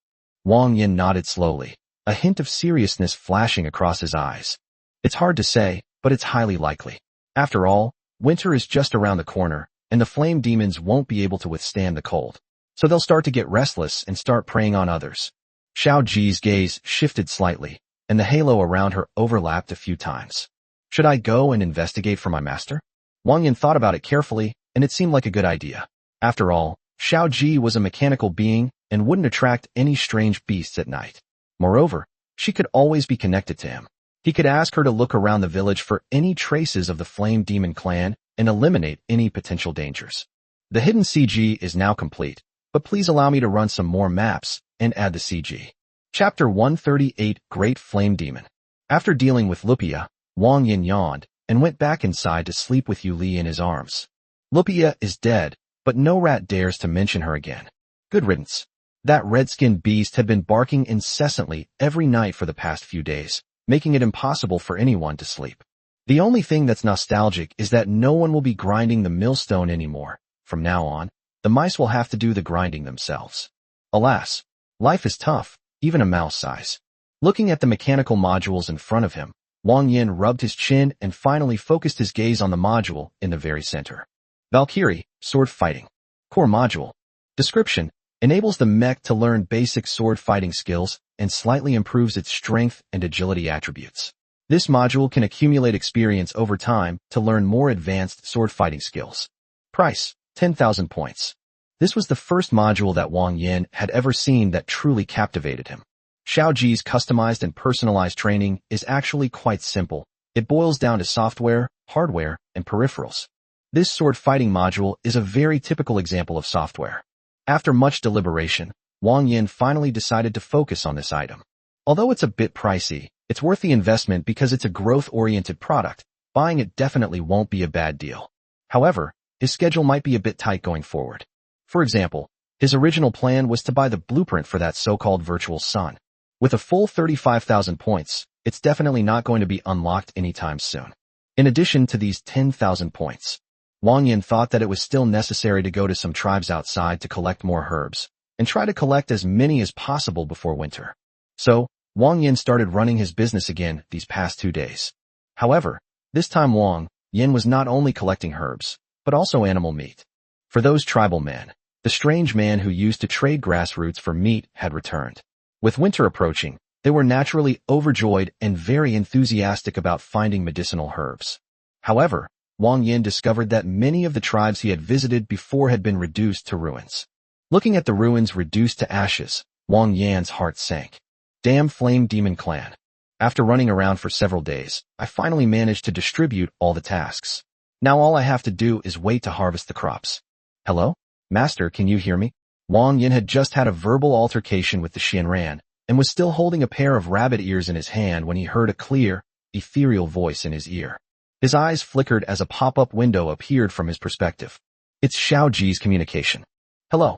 Wang Yan nodded slowly, a hint of seriousness flashing across his eyes. It's hard to say, but it's highly likely. After all, winter is just around the corner, and the flame demons won't be able to withstand the cold. So they'll start to get restless and start preying on others. Xiao Ji's gaze shifted slightly, and the halo around her overlapped a few times. Should I go and investigate for my master? Wang Yan thought about it carefully, and it seemed like a good idea. After all, Xiao Ji was a mechanical being and wouldn't attract any strange beasts at night. Moreover, she could always be connected to him. He could ask her to look around the village for any traces of the Flame Demon clan and eliminate any potential dangers. The hidden CG is now complete, but please allow me to run some more maps and add the CG. Chapter 138 Great Flame Demon. After dealing with Lupia, Wang Yan yawned and went back inside to sleep with Yu Li in his arms. Lupia is dead, but no rat dares to mention her again. Good riddance. That red-skinned beast had been barking incessantly every night for the past few days, making it impossible for anyone to sleep. The only thing that's nostalgic is that no one will be grinding the millstone anymore. From now on, the mice will have to do the grinding themselves. Alas, life is tough, even a mouse size. Looking at the mechanical modules in front of him, Wang Yan rubbed his chin and finally focused his gaze on the module in the very center. Valkyrie, sword fighting. Core module. Description: enables the mech to learn basic sword fighting skills and slightly improves its strength and agility attributes. This module can accumulate experience over time to learn more advanced sword fighting skills. Price: 10,000 points. This was the first module that Wang Yan had ever seen that truly captivated him. Xiao Ji's customized and personalized training is actually quite simple. It boils down to software, hardware, and peripherals. This sword fighting module is a very typical example of software. After much deliberation, Wang Yan finally decided to focus on this item. Although it's a bit pricey, it's worth the investment because it's a growth-oriented product. Buying it definitely won't be a bad deal. However, his schedule might be a bit tight going forward. For example, his original plan was to buy the blueprint for that so-called virtual sun. With a full 35,000 points, it's definitely not going to be unlocked anytime soon. In addition to these 10,000 points, Wang Yan thought that it was still necessary to go to some tribes outside to collect more herbs, and try to collect as many as possible before winter. So, Wang Yan started running his business again these past 2 days. However, this time Wang Yan was not only collecting herbs, but also animal meat. For those tribal men, the strange man who used to trade grass roots for meat had returned. With winter approaching, they were naturally overjoyed and very enthusiastic about finding medicinal herbs. However, Wang Yan discovered that many of the tribes he had visited before had been reduced to ruins. Looking at the ruins reduced to ashes, Wang Yan's heart sank. Damn Flame Demon Clan. After running around for several days, I finally managed to distribute all the tasks. Now all I have to do is wait to harvest the crops. Hello? Master, can you hear me? Wang Yan had just had a verbal altercation with the Xianran, and was still holding a pair of rabbit ears in his hand when he heard a clear, ethereal voice in his ear. His eyes flickered as a pop-up window appeared from his perspective. It's Xiao Ji's communication. Hello.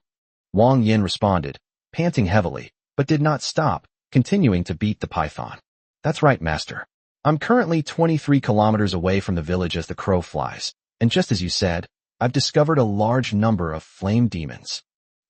Wang Yan responded, panting heavily, but did not stop, continuing to beat the python. That's right, Master. I'm currently 23 kilometers away from the village as the crow flies, and just as you said, I've discovered a large number of flame demons.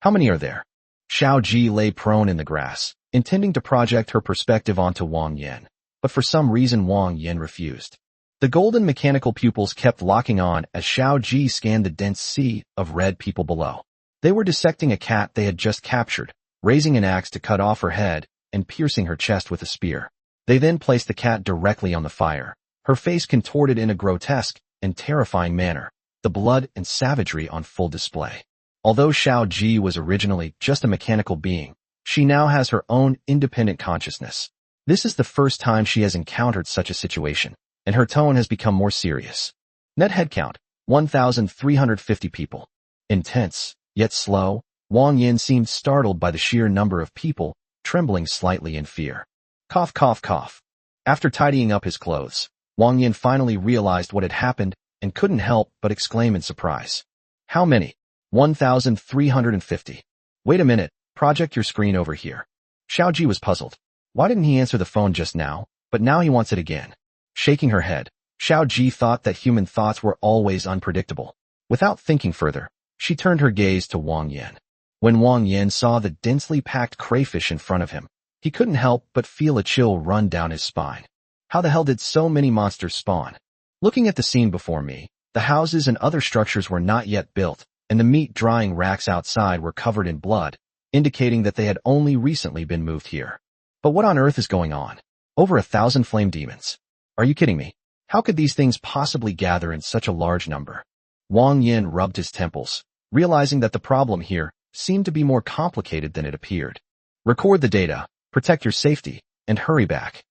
How many are there? Xiao Ji lay prone in the grass, intending to project her perspective onto Wang Yan, but for some reason Wang Yan refused. The golden mechanical pupils kept locking on as Xiao Ji scanned the dense sea of red people below. They were dissecting a cat they had just captured, raising an axe to cut off her head and piercing her chest with a spear. They then placed the cat directly on the fire, her face contorted in a grotesque and terrifying manner, the blood and savagery on full display. Although Xiao Ji was originally just a mechanical being, she now has her own independent consciousness. This is the first time she has encountered such a situation, and her tone has become more serious. Net headcount, 1,350 people. Intense, yet slow, Wang Yan seemed startled by the sheer number of people, trembling slightly in fear. Cough, cough, cough. After tidying up his clothes, Wang Yan finally realized what had happened and couldn't help but exclaim in surprise. How many? 1,350. Wait a minute, project your screen over here. Xiao Ji was puzzled. Why didn't he answer the phone just now, but now he wants it again? Shaking her head, Xiao Ji thought that human thoughts were always unpredictable. Without thinking further, she turned her gaze to Wang Yan. When Wang Yan saw the densely packed crayfish in front of him, he couldn't help but feel a chill run down his spine. How the hell did so many monsters spawn? Looking at the scene before me, the houses and other structures were not yet built, and the meat drying racks outside were covered in blood, indicating that they had only recently been moved here. But what on earth is going on? Over 1,000 flame demons. Are you kidding me? How could these things possibly gather in such a large number? Wang Yan rubbed his temples, realizing that the problem here seemed to be more complicated than it appeared. Record the data, protect your safety, and hurry back.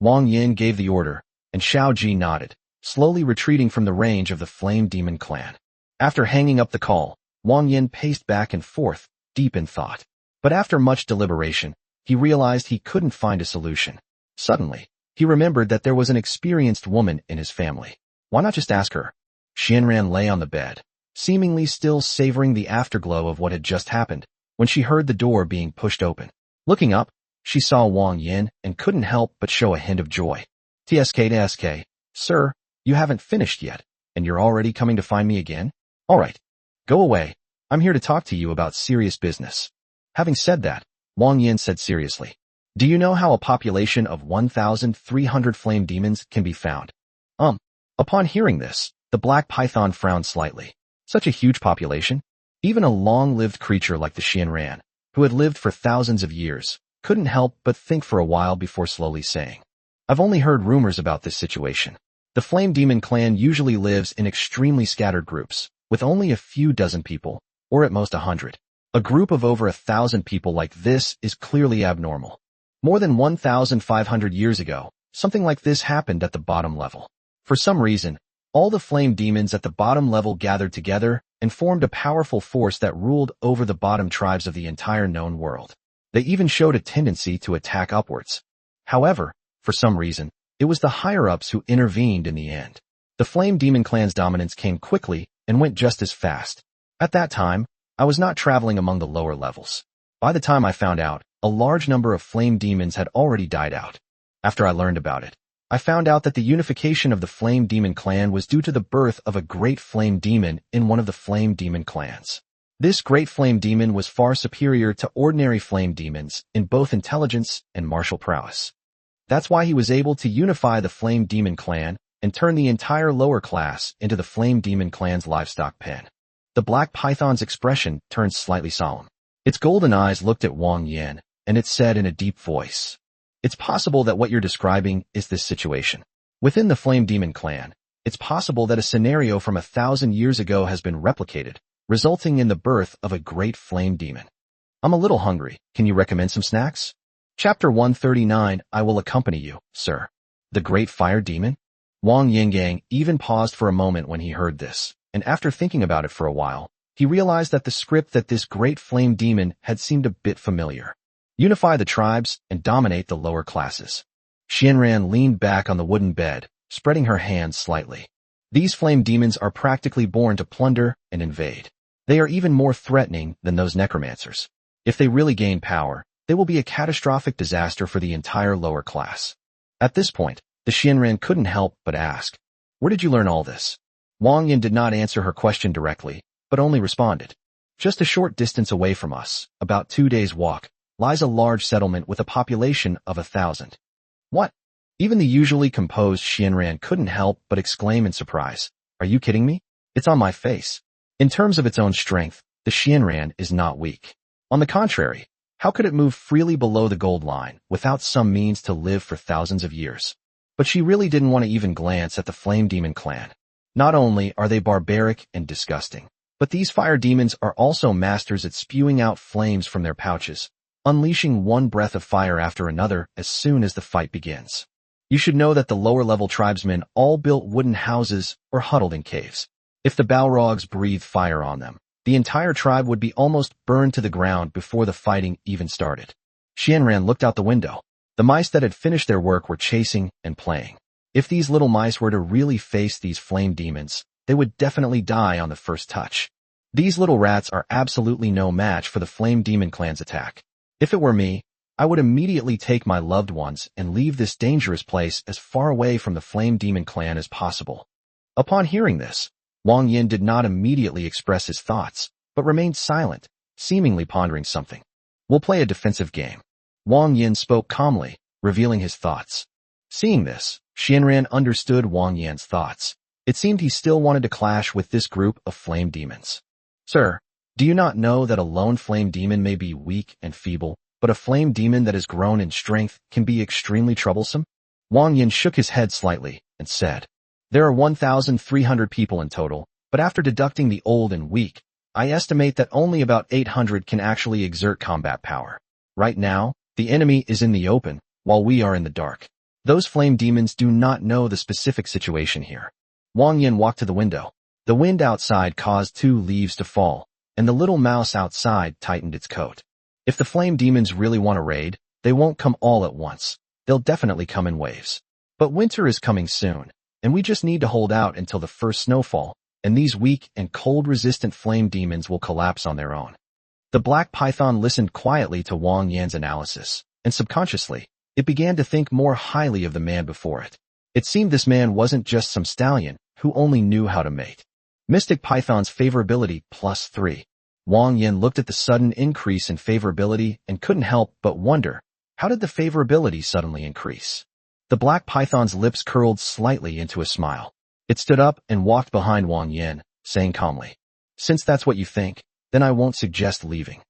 Wang Yan gave the order, and Xiao Ji nodded, slowly retreating from the range of the Flame Demon clan. After hanging up the call, Wang Yan paced back and forth, deep in thought. But after much deliberation, he realized he couldn't find a solution. Suddenly, he remembered that there was an experienced woman in his family. Why not just ask her? Xianran lay on the bed, seemingly still savoring the afterglow of what had just happened, when she heard the door being pushed open. Looking up, she saw Wang Yan and couldn't help but show a hint of joy. TSK, sir, you haven't finished yet, and you're already coming to find me again? All right, go away. I'm here to talk to you about serious business. Having said that, Wang Yan said seriously, do you know how a population of 1,300 flame demons can be found? Upon hearing this, the black python frowned slightly. Such a huge population? Even a long-lived creature like the Xianran, who had lived for thousands of years, couldn't help but think for a while before slowly saying, I've only heard rumors about this situation. The Flame Demon clan usually lives in extremely scattered groups, with only a few dozen people, or at most 100. A group of over 1,000 people like this is clearly abnormal. More than 1,500 years ago, something like this happened at the bottom level. For some reason, all the flame demons at the bottom level gathered together and formed a powerful force that ruled over the bottom tribes of the entire known world. They even showed a tendency to attack upwards. However, for some reason, it was the higher-ups who intervened in the end. The Flame Demon clan's dominance came quickly and went just as fast. At that time, I was not traveling among the lower levels. By the time I found out, a large number of flame demons had already died out. After I learned about it, I found out that the unification of the Flame Demon clan was due to the birth of a great flame demon in one of the Flame Demon clans. This great flame demon was far superior to ordinary flame demons in both intelligence and martial prowess. That's why he was able to unify the Flame Demon clan and turn the entire lower class into the Flame Demon clan's livestock pen. The black python's expression turned slightly solemn. Its golden eyes looked at Wang Yan, and it said in a deep voice, It's possible that what you're describing is this situation. Within the Flame Demon clan, it's possible that a scenario from 1,000 years ago has been replicated, resulting in the birth of a great flame demon. I'm a little hungry. Can you recommend some snacks? Chapter 139, I will accompany you, sir. The Great Fire Demon? Wang Yingang even paused for a moment when he heard this, and after thinking about it for a while, he realized that the script that this great flame demon had seemed a bit familiar. Unify the tribes and dominate the lower classes. Xianran leaned back on the wooden bed, spreading her hands slightly. These flame demons are practically born to plunder and invade. They are even more threatening than those necromancers. If they really gain power, they will be a catastrophic disaster for the entire lower class. At this point, the Xianran couldn't help but ask, Where did you learn all this? Wang Yan did not answer her question directly, but only responded, Just a short distance away from us, about 2 days' walk, lies a large settlement with a population of 1,000. What? Even the usually composed Xianran couldn't help but exclaim in surprise, Are you kidding me? It's on my face. In terms of its own strength, the Xianran is not weak. On the contrary, how could it move freely below the gold line without some means to live for thousands of years? But she really didn't want to even glance at the Flame Demon clan. Not only are they barbaric and disgusting, but these fire demons are also masters at spewing out flames from their pouches, unleashing one breath of fire after another as soon as the fight begins. You should know that the lower-level tribesmen all built wooden houses or huddled in caves. If the Balrogs breathed fire on them, the entire tribe would be almost burned to the ground before the fighting even started. Xianran looked out the window. The mice that had finished their work were chasing and playing. If these little mice were to really face these flame demons, they would definitely die on the first touch. These little rats are absolutely no match for the Flame Demon clan's attack. If it were me, I would immediately take my loved ones and leave this dangerous place as far away from the Flame Demon clan as possible. Upon hearing this, Wang Yan did not immediately express his thoughts, but remained silent, seemingly pondering something. We'll play a defensive game. Wang Yan spoke calmly, revealing his thoughts. Seeing this, Xianran understood Wang Yan's thoughts. It seemed he still wanted to clash with this group of flame demons. Sir, do you not know that a lone flame demon may be weak and feeble, but a flame demon that has grown in strength can be extremely troublesome? Wang Yan shook his head slightly and said, there are 1,300 people in total, but after deducting the old and weak, I estimate that only about 800 can actually exert combat power. Right now, the enemy is in the open, while we are in the dark. Those flame demons do not know the specific situation here. Wang Yan walked to the window. The wind outside caused 2 leaves to fall, and the little mouse outside tightened its coat. If the flame demons really want to raid, they won't come all at once. They'll definitely come in waves. But winter is coming soon, and we just need to hold out until the first snowfall, and these weak and cold-resistant flame demons will collapse on their own. The black python listened quietly to Wang Yan's analysis, and subconsciously, it began to think more highly of the man before it. It seemed this man wasn't just some stallion who only knew how to mate. Mystic Python's favorability +3. Wang Yan looked at the sudden increase in favorability and couldn't help but wonder, how did the favorability suddenly increase? The black python's lips curled slightly into a smile. It stood up and walked behind Wang Yan, saying calmly, since that's what you think, then I won't suggest leaving.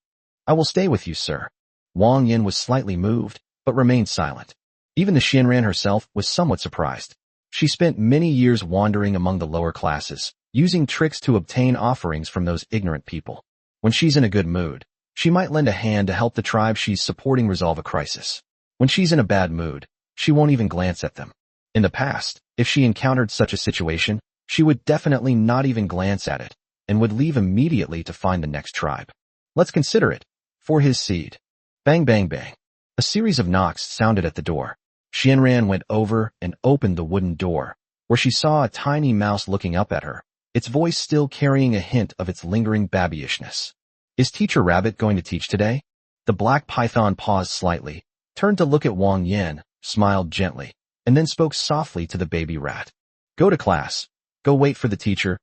I will stay with you, sir. Wang Yan was slightly moved, but remained silent. Even the Xianran herself was somewhat surprised. She spent many years wandering among the lower classes, using tricks to obtain offerings from those ignorant people. When she's in a good mood, she might lend a hand to help the tribe she's supporting resolve a crisis. When she's in a bad mood, she won't even glance at them. In the past, if she encountered such a situation, she would definitely not even glance at it, and would leave immediately to find the next tribe. Let's consider it. For his seed. Bang bang bang. A series of knocks sounded at the door. Xianran went over and opened the wooden door, where she saw a tiny mouse looking up at her, its voice still carrying a hint of its lingering babyishness. Is Teacher Rabbit going to teach today? The black python paused slightly, turned to look at Wang Yan, smiled gently, and then spoke softly to the baby rat. Go to class. Go wait for the teacher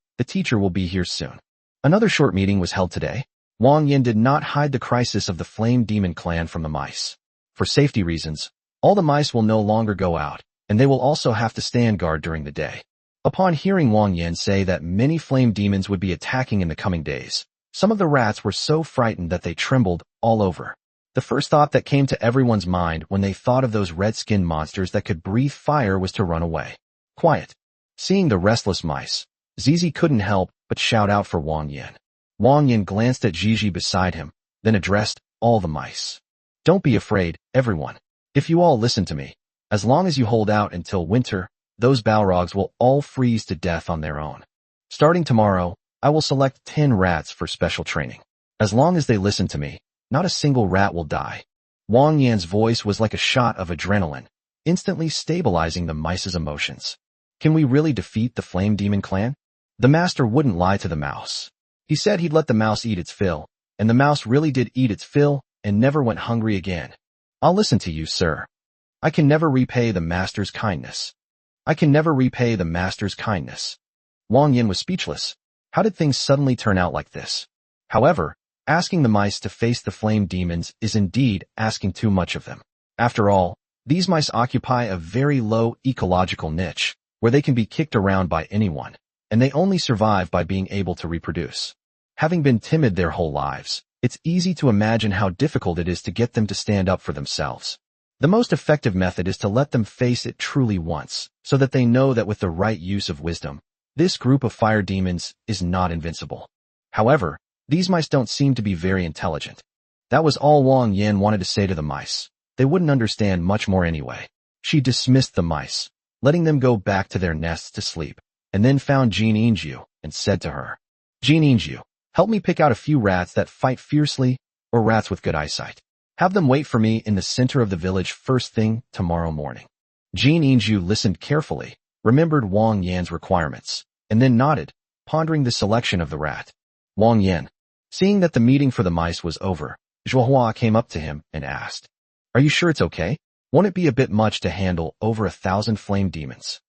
will be here soon. Another short meeting was held today. Wang Yan did not hide the crisis of the flame demon clan from the mice. For safety reasons, all the mice will no longer go out, and they will also have to stand guard during the day. Upon hearing Wang Yan say that many flame demons would be attacking in the coming days, some of the rats were so frightened that they trembled all over. The first thought that came to everyone's mind when they thought of those red-skinned monsters that could breathe fire was to run away. Quiet. Seeing the restless mice, Zizi couldn't help but shout out for Wang Yan. Wang Yan glanced at Gigi beside him, then addressed all the mice. Don't be afraid, everyone. If you all listen to me, as long as you hold out until winter, those Balrogs will all freeze to death on their own. Starting tomorrow, I will select 10 rats for special training. As long as they listen to me, not a single rat will die. Wang Yan's voice was like a shot of adrenaline, instantly stabilizing the mice's emotions. Can we really defeat the Flame Demon clan? The master wouldn't lie to the mouse. He said he'd let the mouse eat its fill, and the mouse really did eat its fill and never went hungry again. I'll listen to you, sir. I can never repay the master's kindness. I can never repay the master's kindness. Wang Yan was speechless. How did things suddenly turn out like this? However, asking the mice to face the flame demons is indeed asking too much of them. After all, these mice occupy a very low ecological niche, where they can be kicked around by anyone, and they only survive by being able to reproduce. Having been timid their whole lives, it's easy to imagine how difficult it is to get them to stand up for themselves. The most effective method is to let them face it truly once, so that they know that with the right use of wisdom, this group of fire demons is not invincible. However, these mice don't seem to be very intelligent. That was all Wang Yan wanted to say to the mice. They wouldn't understand much more anyway. She dismissed the mice, letting them go back to their nests to sleep, and then found Jean Inju and said to her, Jean Inju, help me pick out a few rats that fight fiercely or rats with good eyesight. Have them wait for me in the center of the village first thing tomorrow morning. Jean Inju listened carefully, remembered Wang Yan's requirements, and then nodded, pondering the selection of the rat. Wang Yan, seeing that the meeting for the mice was over, Zhuohua came up to him and asked, Are you sure it's okay? Won't it be a bit much to handle over 1,000 flame demons?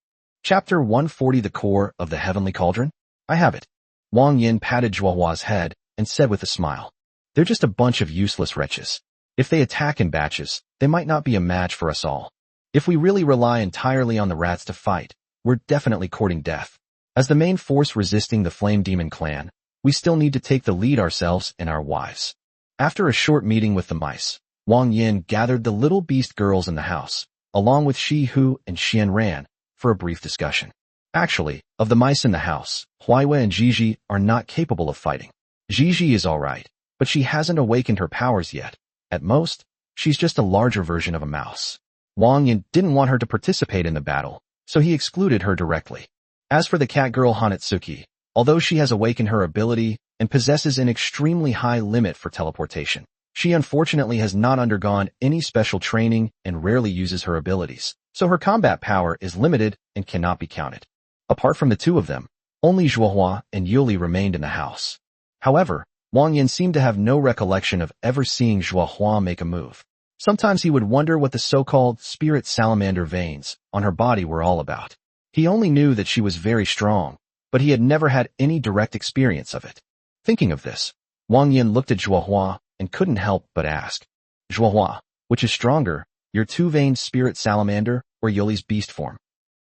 Chapter 140 The Core of the Heavenly Cauldron? I have it. Wang Yan patted Zhuohua's head and said with a smile, They're just a bunch of useless wretches. If they attack in batches, they might not be a match for us all. If we really rely entirely on the rats to fight, we're definitely courting death. As the main force resisting the Flame Demon clan, we still need to take the lead ourselves and our wives. After a short meeting with the mice, Wang Yan gathered the little beast girls in the house, along with Shi Hu and Xian Ran, for a brief discussion. Actually, of the mice in the house, Huiwei and Gigi are not capable of fighting. Gigi is alright, but she hasn't awakened her powers yet. At most, she's just a larger version of a mouse. Wang Yan didn't want her to participate in the battle, so he excluded her directly. As for the cat girl Hanatsuki, although she has awakened her ability and possesses an extremely high limit for teleportation, she unfortunately has not undergone any special training and rarely uses her abilities, so her combat power is limited and cannot be counted. Apart from the two of them, only Zhuohua and Yuli remained in the house. However, Wang Yan seemed to have no recollection of ever seeing Zhuohua make a move. Sometimes he would wonder what the so-called spirit salamander veins on her body were all about. He only knew that she was very strong, but he had never had any direct experience of it. Thinking of this, Wang Yan looked at Zhuohua and couldn't help but ask, Zhuohua, which is stronger, your two-veined spirit salamander or Yuli's beast form?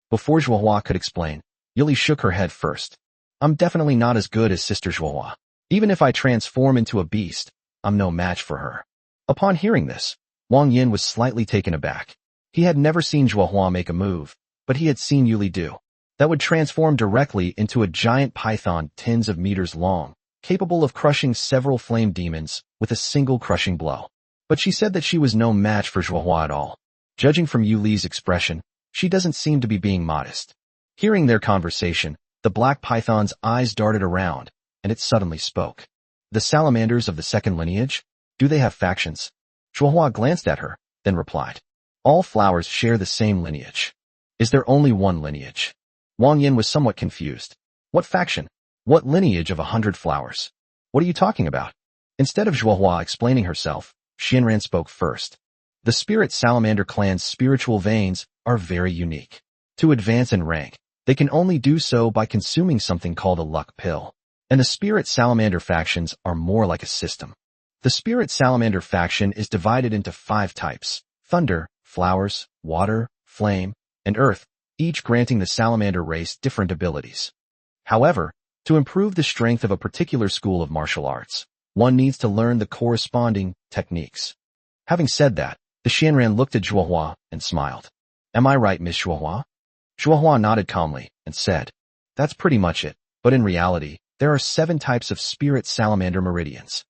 Before Zhuohua could explain, Yuli shook her head first. I'm definitely not as good as Sister Zhuohua. Even if I transform into a beast, I'm no match for her. Upon hearing this, Wang Yan was slightly taken aback. He had never seen Zhuohua make a move, but he had seen Yuli do. That would transform directly into a giant python tens of meters long, capable of crushing several flame demons with a single crushing blow. But she said that she was no match for Zhuohua at all. Judging from Yuli's expression, she doesn't seem to be being modest. Hearing their conversation, the black python's eyes darted around, and it suddenly spoke. The salamanders of the second lineage? Do they have factions? Zhuohua glanced at her, then replied. All flowers share the same lineage. Is there only one lineage? Wang Yan was somewhat confused. What faction? What lineage of 100 flowers? What are you talking about? Instead of Zhuohua explaining herself, Xianran spoke first. The spirit salamander clan's spiritual veins are very unique. To advance in rank, they can only do so by consuming something called a luck pill. And the spirit salamander factions are more like a system. The spirit salamander faction is divided into 5 types: thunder, flowers, water, flame, and earth, each granting the salamander race different abilities. However, to improve the strength of a particular school of martial arts, one needs to learn the corresponding techniques. Having said that, the Xianran looked at Zhuohua and smiled. Am I right, Miss Zhuohua? Zhuohua nodded calmly and said, That's pretty much it, but in reality, there are 7 types of spirit salamander meridians.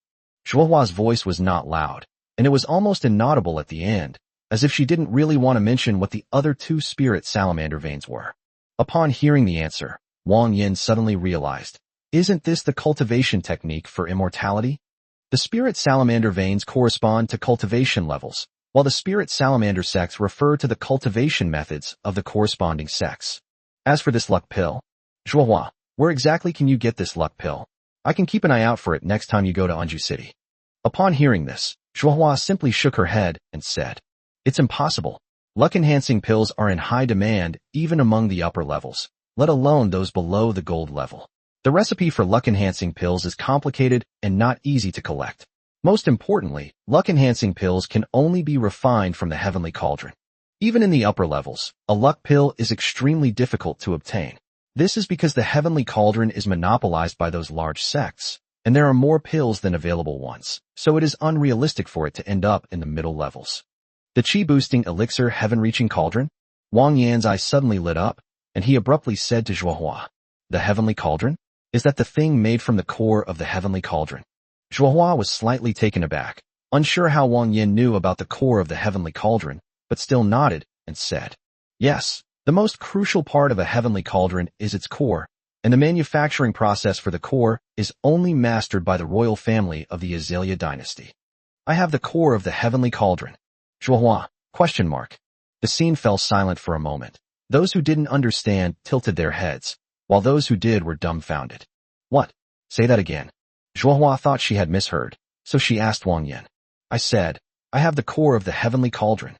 Zhuohua's voice was not loud, and it was almost inaudible at the end, as if she didn't really want to mention what the other 2 spirit salamander veins were. Upon hearing the answer, Wang Yan suddenly realized, isn't this the cultivation technique for immortality? The spirit salamander veins correspond to cultivation levels, while the spirit salamander sects refer to the cultivation methods of the corresponding sects. As for this luck pill, Zhuohua, where exactly can you get this luck pill? I can keep an eye out for it next time you go to Anju City. Upon hearing this, Zhuohua simply shook her head and said, It's impossible. Luck-enhancing pills are in high demand even among the upper levels, let alone those below the gold level. The recipe for luck-enhancing pills is complicated and not easy to collect. Most importantly, luck-enhancing pills can only be refined from the heavenly cauldron. Even in the upper levels, a luck pill is extremely difficult to obtain. This is because the heavenly cauldron is monopolized by those large sects, and there are more pills than available ones, so it is unrealistic for it to end up in the middle levels. The chi-boosting elixir heaven-reaching cauldron? Wang Yan's eyes suddenly lit up, and he abruptly said to Zhuohua, The heavenly cauldron? Is that the thing made from the core of the heavenly cauldron? Zhuohua was slightly taken aback, unsure how Wang Yan knew about the core of the heavenly cauldron, but still nodded and said, Yes. The most crucial part of a heavenly cauldron is its core, and the manufacturing process for the core is only mastered by the royal family of the Azalea dynasty. I have the core of the heavenly cauldron. Zhuohua, ? The scene fell silent for a moment. Those who didn't understand tilted their heads, while those who did were dumbfounded. What? Say that again. Zhuohua thought she had misheard, so she asked Wang Yan. I said, I have the core of the heavenly cauldron.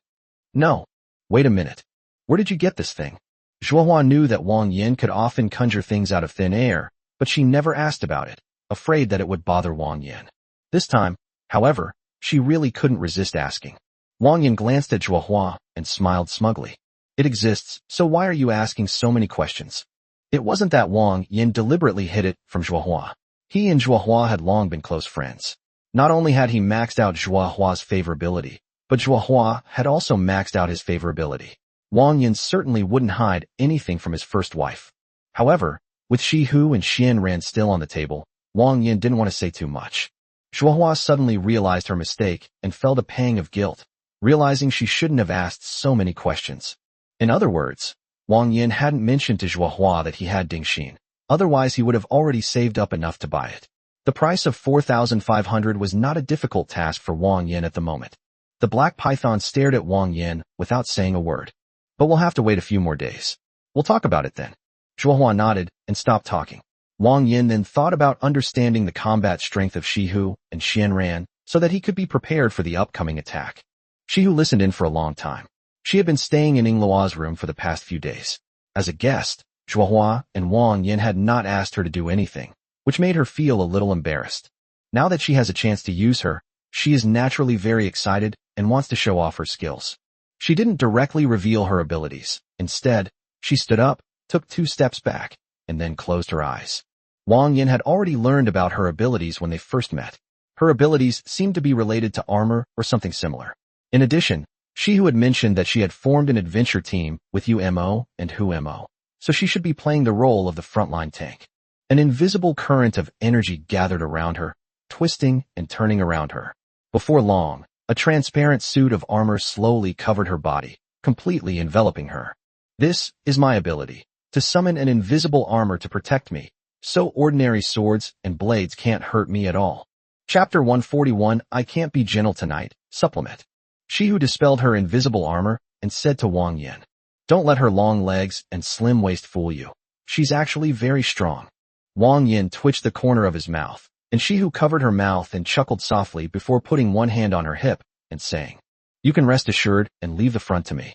No. Wait a minute. Where did you get this thing? Zhuohua knew that Wang Yan could often conjure things out of thin air, but she never asked about it, afraid that it would bother Wang Yan. This time, however, she really couldn't resist asking. Wang Yan glanced at Zhuohua and smiled smugly. It exists, so why are you asking so many questions? It wasn't that Wang Yan deliberately hid it from Zhuohua. He and Zhuohua had long been close friends. Not only had he maxed out Zhuohua's favorability, but Zhuohua had also maxed out his favorability. Wang Yan certainly wouldn't hide anything from his first wife. However, with Shihu and Xianran still on the table, Wang Yan didn't want to say too much. Zhuohua suddenly realized her mistake and felt a pang of guilt, realizing she shouldn't have asked so many questions. In other words, Wang Yan hadn't mentioned to Zhuohua that he had Dingxin. Otherwise, he would have already saved up enough to buy it. The price of 4,500 was not a difficult task for Wang Yan at the moment. The black python stared at Wang Yan without saying a word. But we'll have to wait a few more days. We'll talk about it then. Zhuohua nodded and stopped talking. Wang Yan then thought about understanding the combat strength of Shihu and Xianran so that he could be prepared for the upcoming attack. Shihu listened in for a long time. She had been staying in Yingluo's room for the past few days. As a guest, Zhuohua and Wang Yan had not asked her to do anything, which made her feel a little embarrassed. Now that she has a chance to use her, she is naturally very excited and wants to show off her skills. She didn't directly reveal her abilities. Instead, she stood up, took 2 steps back, and then closed her eyes. Wang Yan had already learned about her abilities when they first met. Her abilities seemed to be related to armor or something similar. In addition, Shihu had mentioned that she had formed an adventure team with UMO and HUMO, so she should be playing the role of the frontline tank. An invisible current of energy gathered around her, twisting and turning around her. Before long, a transparent suit of armor slowly covered her body, completely enveloping her. This is my ability, to summon an invisible armor to protect me, so ordinary swords and blades can't hurt me at all. Chapter 141, I Can't Be Gentle Tonight, Supplement. Shihu dispelled her invisible armor and said to Wang Yan, "Don't let her long legs and slim waist fool you. She's actually very strong." Wang Yan twitched the corner of his mouth, and Shihu covered her mouth and chuckled softly before putting one hand on her hip and saying, "You can rest assured and leave the front to me."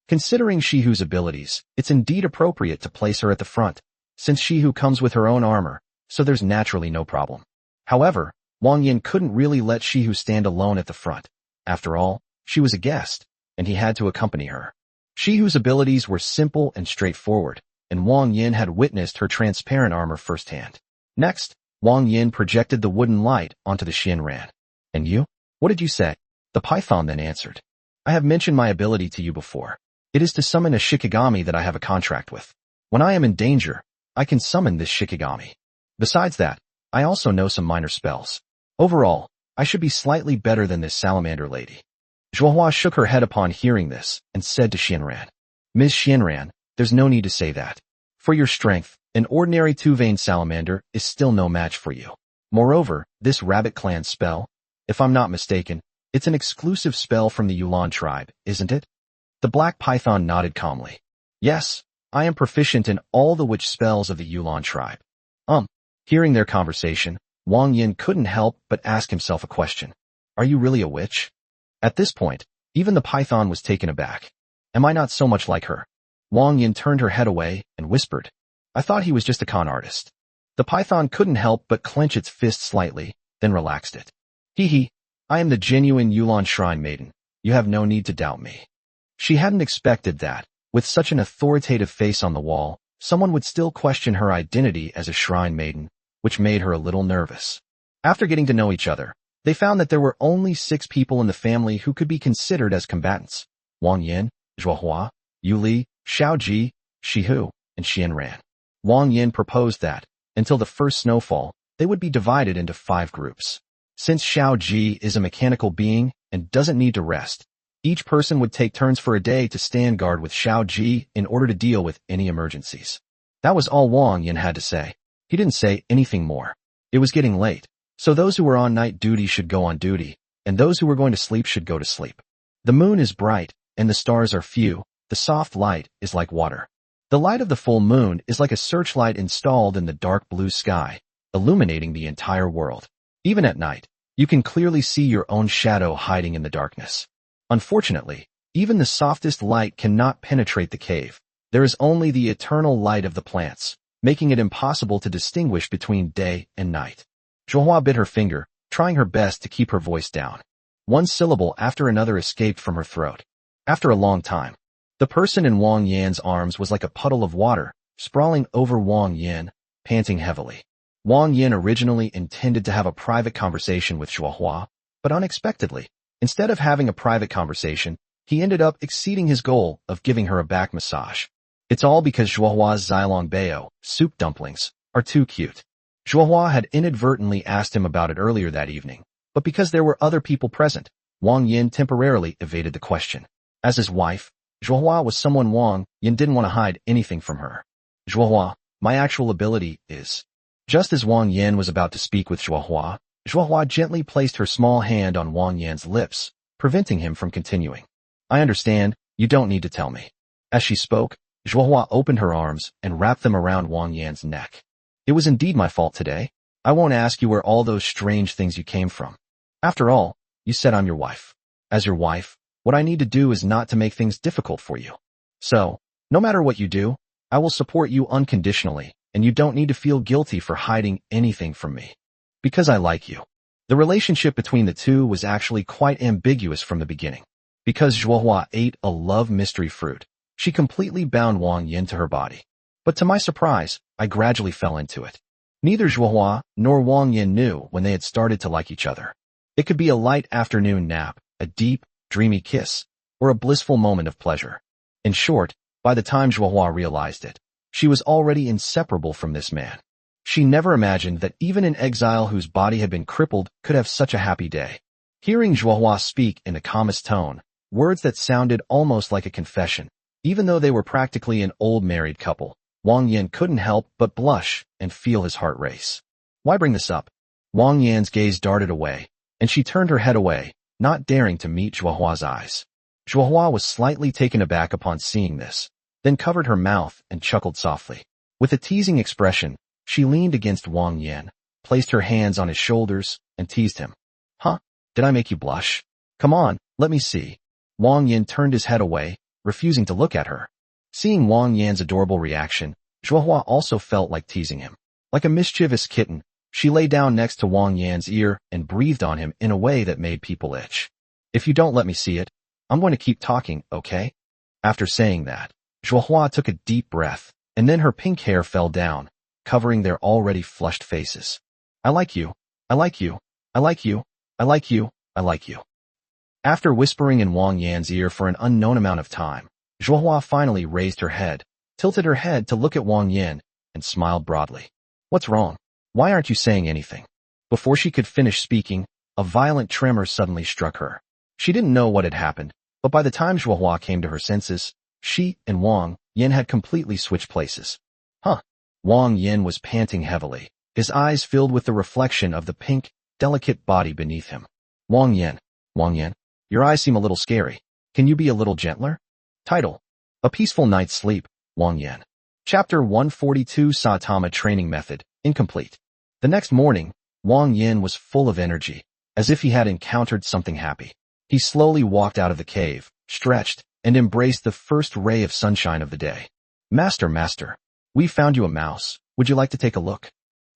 Considering Shihu's abilities, it's indeed appropriate to place her at the front, since Shihu comes with her own armor, so there's naturally no problem. However, Wang Yan couldn't really let Shihu stand alone at the front. After all, she was a guest, and he had to accompany her. Shihu's abilities were simple and straightforward, and Wang Yan had witnessed her transparent armor firsthand. Next, Wang Yan projected the wooden light onto the Xianran. "And you? What did you say?" The python then answered, "I have mentioned my ability to you before. It is to summon a Shikigami that I have a contract with. When I am in danger, I can summon this Shikigami. Besides that, I also know some minor spells. Overall, I should be slightly better than this salamander lady." Zhuohua shook her head upon hearing this and said to Xianran, "Ms. Xianran, there's no need to say that. For your strength, an ordinary 2-veined salamander is still no match for you. Moreover, this rabbit clan spell, if I'm not mistaken, it's an exclusive spell from the Yulan tribe, isn't it?" The black python nodded calmly. "Yes, I am proficient in all the witch spells of the Yulan tribe." Hearing their conversation, Wang Yan couldn't help but ask himself a question. Are you really a witch? At this point, even the python was taken aback. Am I not so much like her? Wang Yan turned her head away and whispered, "I thought he was just a con artist." The python couldn't help but clench its fist slightly, then relaxed it. "Hee, I am the genuine Yulan shrine maiden. You have no need to doubt me." She hadn't expected that, with such an authoritative face on the wall, someone would still question her identity as a shrine maiden, which made her a little nervous. After getting to know each other, they found that there were only 6 people in the family who could be considered as combatants: Wang Yan, Zhuohua, Yuli, Xiaoji, Shihu, and Xianran. Wang Yan proposed that, until the first snowfall, they would be divided into 5 groups. Since Xiaoji is a mechanical being and doesn't need to rest, each person would take turns for a day to stand guard with Xiaoji in order to deal with any emergencies. That was all Wang Yan had to say. He didn't say anything more. It was getting late, so those who were on night duty should go on duty, and those who were going to sleep should go to sleep. The moon is bright, and the stars are few. The soft light is like water. The light of the full moon is like a searchlight installed in the dark blue sky, illuminating the entire world. Even at night, you can clearly see your own shadow hiding in the darkness. Unfortunately, even the softest light cannot penetrate the cave. There is only the eternal light of the plants, making it impossible to distinguish between day and night. Zhuohua bit her finger, trying her best to keep her voice down. One syllable after another escaped from her throat. After a long time, the person in Wang Yan's arms was like a puddle of water, sprawling over Wang Yan, panting heavily. Wang Yan originally intended to have a private conversation with Zhuohua, but unexpectedly, instead of having a private conversation, he ended up exceeding his goal of giving her a back massage. It's all because Zhuohua's Xilong Bao, soup dumplings, are too cute. Zhuohua had inadvertently asked him about it earlier that evening, but because there were other people present, Wang Yan temporarily evaded the question. As his wife, Zhuohua was someone Wang Yan didn't want to hide anything from her. Zhuohua, my actual ability is... Just as Wang Yan was about to speak with Zhuohua, Zhuohua gently placed her small hand on Wang Yan's lips, preventing him from continuing. I understand, you don't need to tell me. As she spoke, Zhuohua opened her arms and wrapped them around Wang Yan's neck. It was indeed my fault today. I won't ask you where all those strange things you came from. After all, you said I'm your wife. As your wife, what I need to do is not to make things difficult for you. So, no matter what you do, I will support you unconditionally, and you don't need to feel guilty for hiding anything from me. Because I like you. The relationship between the two was actually quite ambiguous from the beginning. Because Zhuohua ate a love mystery fruit, she completely bound Wang Yan to her body. But to my surprise, I gradually fell into it. Neither Zhuohua nor Wang Yan knew when they had started to like each other. It could be a light afternoon nap, a deep, dreamy kiss, or a blissful moment of pleasure. In short, by the time Zhuohua realized it, she was already inseparable from this man. She never imagined that even an exile whose body had been crippled could have such a happy day. Hearing Zhuohua speak in the calmest tone, words that sounded almost like a confession, even though they were practically an old married couple, Wang Yan couldn't help but blush and feel his heart race. Why bring this up? Wang Yan's gaze darted away, and she turned her head away, not daring to meet Zhuohua's eyes. Zhuohua was slightly taken aback upon seeing this, then covered her mouth and chuckled softly. With a teasing expression, she leaned against Wang Yan, placed her hands on his shoulders, and teased him. Huh? Did I make you blush? Come on, let me see. Wang Yan turned his head away, refusing to look at her. Seeing Wang Yan's adorable reaction, Zhuohua also felt like teasing him. Like a mischievous kitten, she lay down next to Wang Yan's ear and breathed on him in a way that made people itch. If you don't let me see it, I'm going to keep talking, okay? After saying that, Zhuohua took a deep breath, and then her pink hair fell down, covering their already flushed faces. I like you. I like you. I like you. I like you. I like you. After whispering in Wang Yan's ear for an unknown amount of time, Zhuohua finally raised her head, tilted her head to look at Wang Yan, and smiled broadly. What's wrong? Why aren't you saying anything? Before she could finish speaking, a violent tremor suddenly struck her. She didn't know what had happened, but by the time Zhuohua came to her senses, she and Wang Yan had completely switched places. Huh? Wang Yan was panting heavily, his eyes filled with the reflection of the pink, delicate body beneath him. Wang Yan, your eyes seem a little scary. Can you be a little gentler? Title: A Peaceful Night's Sleep, Wang Yan. Chapter 142 Saitama Training Method, Incomplete. The next morning, Wang Yan was full of energy, as if he had encountered something happy. He slowly walked out of the cave, stretched, and embraced the first ray of sunshine of the day. Master, we found you a mouse. Would you like to take a look?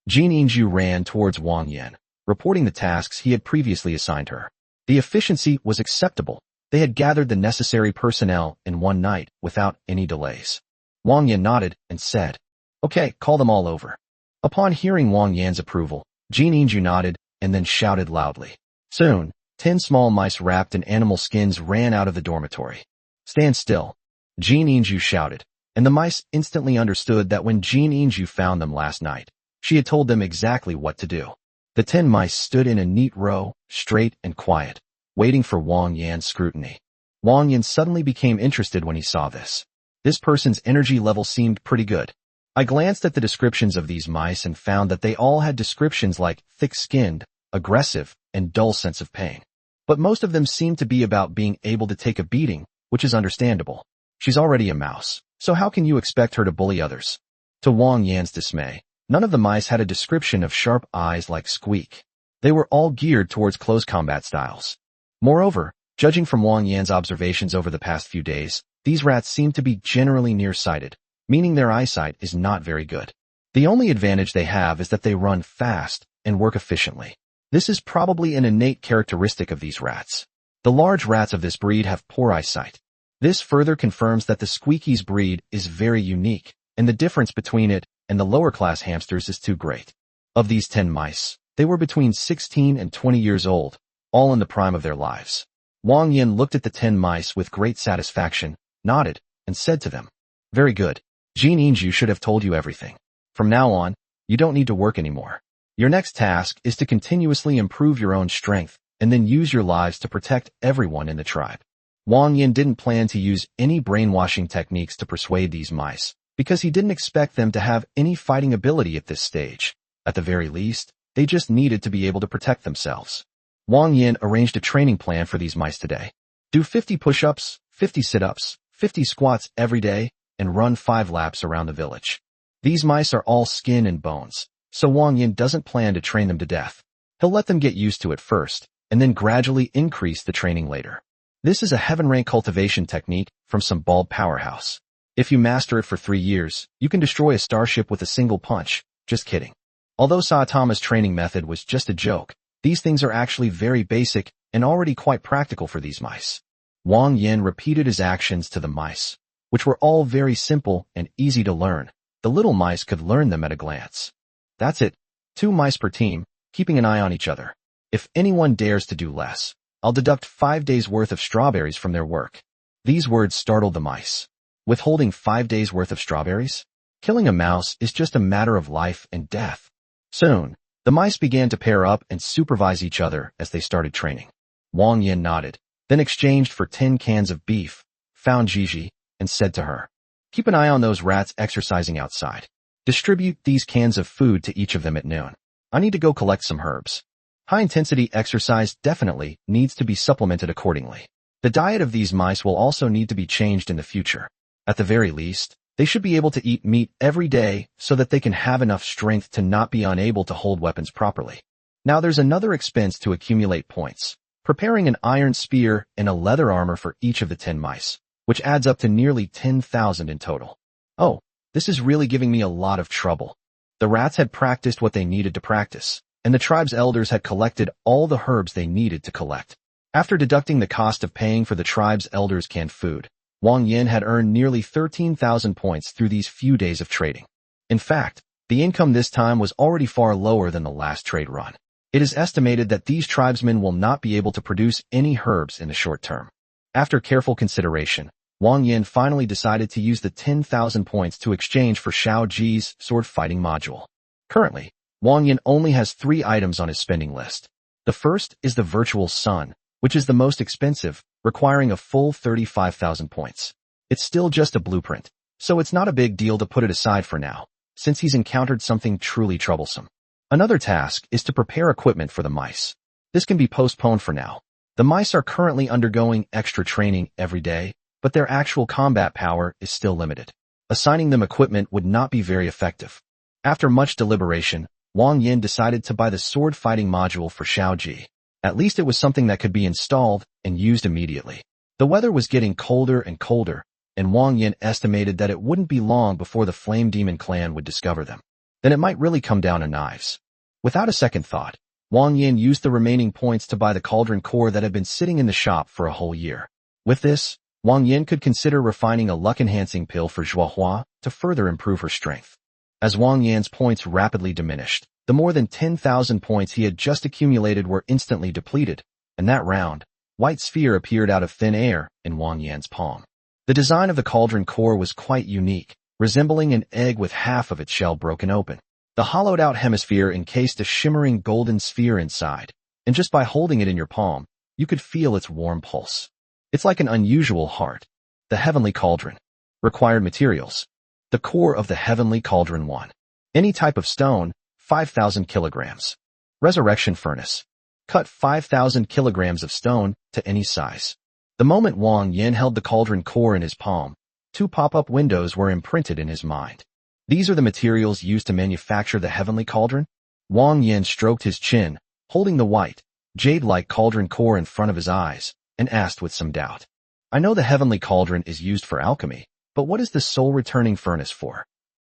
Jin Yingju ran towards Wang Yan, reporting the tasks he had previously assigned her. The efficiency was acceptable. They had gathered the necessary personnel in one night without any delays. Wang Yan nodded and said, Okay, call them all over. Upon hearing Wang Yan's approval, Jin Yingju nodded and then shouted loudly. Soon, 10 small mice wrapped in animal skins ran out of the dormitory. Stand still, Jin Yingju shouted, and the mice instantly understood that when Jin Yingju found them last night, she had told them exactly what to do. The 10 mice stood in a neat row, straight and quiet, waiting for Wang Yan's scrutiny. Wang Yan suddenly became interested when he saw this. This person's energy level seemed pretty good. I glanced at the descriptions of these mice and found that they all had descriptions like thick-skinned, aggressive, and dull sense of pain. But most of them seemed to be about being able to take a beating, which is understandable. She's already a mouse, so how can you expect her to bully others? To Wang Yan's dismay, none of the mice had a description of sharp eyes like Squeak. They were all geared towards close combat styles. Moreover, judging from Wang Yan's observations over the past few days, these rats seem to be generally nearsighted, meaning their eyesight is not very good. The only advantage they have is that they run fast and work efficiently. This is probably an innate characteristic of these rats. The large rats of this breed have poor eyesight. This further confirms that the Squeaky's breed is very unique, and the difference between it and the lower-class hamsters is too great. Of these 10 mice, they were between 16 and 20 years old, all in the prime of their lives. Wang Yan looked at the 10 mice with great satisfaction, nodded, and said to them, "Very good. Jin Inju should have told you everything. From now on, you don't need to work anymore. Your next task is to continuously improve your own strength, and then use your lives to protect everyone in the tribe." Wang Yan didn't plan to use any brainwashing techniques to persuade these mice, because he didn't expect them to have any fighting ability at this stage. At the very least, they just needed to be able to protect themselves. Wang Yan arranged a training plan for these mice today. Do 50 push-ups, 50 sit-ups, 50 squats every day, and run 5 laps around the village. These mice are all skin and bones, so Wang Yan doesn't plan to train them to death. He'll let them get used to it first, and then gradually increase the training later. This is a heaven-rank cultivation technique from some bald powerhouse. If you master it for 3 years, you can destroy a starship with a single punch. Just kidding. Although Saitama's training method was just a joke, these things are actually very basic and already quite practical for these mice. Wang Yan repeated his actions to the mice, which were all very simple and easy to learn. The little mice could learn them at a glance. That's it. 2 mice per team, keeping an eye on each other. If anyone dares to do less, I'll deduct 5 days' worth of strawberries from their work. These words startled the mice. Withholding 5 days' worth of strawberries? Killing a mouse is just a matter of life and death. Soon, the mice began to pair up and supervise each other as they started training. Wang Yan nodded, then exchanged for 10 cans of beef, found Gigi, and said to her, "Keep an eye on those rats exercising outside. Distribute these cans of food to each of them at noon. I need to go collect some herbs." High-intensity exercise definitely needs to be supplemented accordingly. The diet of these mice will also need to be changed in the future. At the very least, they should be able to eat meat every day so that they can have enough strength to not be unable to hold weapons properly. Now there's another expense to accumulate points. Preparing an iron spear and a leather armor for each of the 10 mice, which adds up to nearly 10,000 in total. Oh, this is really giving me a lot of trouble. The rats had practiced what they needed to practice, and the tribe's elders had collected all the herbs they needed to collect. After deducting the cost of paying for the tribe's elders' canned food, Wang Yan had earned nearly 13,000 points through these few days of trading. In fact, the income this time was already far lower than the last trade run. It is estimated that these tribesmen will not be able to produce any herbs in the short term. After careful consideration, Wang Yan finally decided to use the 10,000 points to exchange for Xiao Ji's sword fighting module. Currently, Wang Yan only has 3 items on his spending list. The first is the virtual sun, which is the most expensive, requiring a full 35,000 points. It's still just a blueprint, so it's not a big deal to put it aside for now, since he's encountered something truly troublesome. Another task is to prepare equipment for the mice. This can be postponed for now. The mice are currently undergoing extra training every day, but their actual combat power is still limited. Assigning them equipment would not be very effective. After much deliberation, Wang Yan decided to buy the sword fighting module for Xiao Ji. At least it was something that could be installed and used immediately. The weather was getting colder and colder, and Wang Yan estimated that it wouldn't be long before the Flame Demon clan would discover them. Then it might really come down to knives. Without a second thought, Wang Yan used the remaining points to buy the cauldron core that had been sitting in the shop for a whole year. With this, Wang Yan could consider refining a luck-enhancing pill for Zhuohua to further improve her strength. As Wang Yan's points rapidly diminished, the more than 10,000 points he had just accumulated were instantly depleted, and that round, white sphere appeared out of thin air in Wang Yan's palm. The design of the cauldron core was quite unique, resembling an egg with half of its shell broken open. The hollowed-out hemisphere encased a shimmering golden sphere inside, and just by holding it in your palm, you could feel its warm pulse. It's like an unusual heart. The Heavenly Cauldron. Required materials. The core of the Heavenly Cauldron 1. Any type of stone, 5,000 kilograms. Resurrection furnace. Cut 5,000 kilograms of stone to any size. The moment Wang Yan held the cauldron core in his palm, 2 pop-up windows were imprinted in his mind. These are the materials used to manufacture the Heavenly Cauldron. Wang Yan stroked his chin, holding the white, jade-like cauldron core in front of his eyes, and asked with some doubt. I know the Heavenly Cauldron is used for alchemy, but what is the soul-returning furnace for?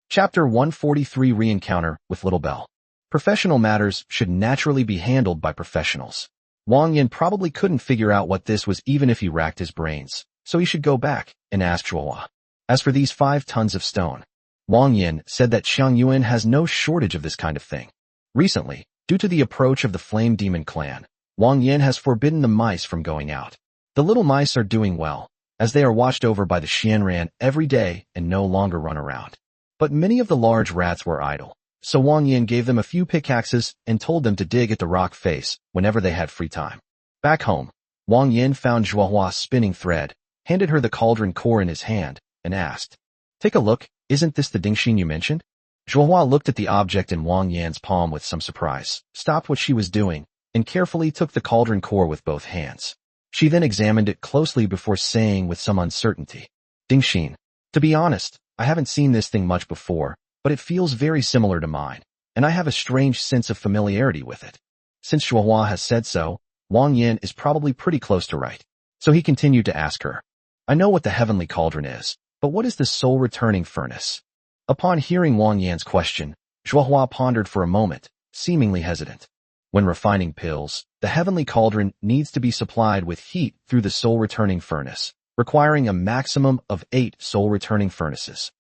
Chapter 143 Re-encounter with Little Bell. Professional matters should naturally be handled by professionals. Wang Yan probably couldn't figure out what this was even if he racked his brains, so he should go back and ask Zhuohua. As for these 5 tons of stone, Wang Yan said that Xiang Yuan has no shortage of this kind of thing. Recently, due to the approach of the Flame Demon clan, Wang Yan has forbidden the mice from going out. The little mice are doing well, as they are watched over by the Xianran every day and no longer run around. But many of the large rats were idle, so Wang Yan gave them a few pickaxes and told them to dig at the rock face whenever they had free time. Back home, Wang Yan found Zhuohua spinning thread, handed her the cauldron core in his hand, and asked, "Take a look, isn't this the Dingxin you mentioned?" Zhuohua looked at the object in Wang Yan's palm with some surprise, stopped what she was doing, and carefully took the cauldron core with both hands. She then examined it closely before saying with some uncertainty, "Dingxin, to be honest, I haven't seen this thing much before, but it feels very similar to mine, and I have a strange sense of familiarity with it." Since Zhuohua has said so, Wang Yan is probably pretty close to right. So he continued to ask her, "I know what the heavenly cauldron is, but what is the soul-returning furnace?" Upon hearing Wang Yan's question, Zhuohua pondered for a moment, seemingly hesitant. When refining pills, the heavenly cauldron needs to be supplied with heat through the soul-returning furnace, requiring a maximum of 8 soul-returning furnaces.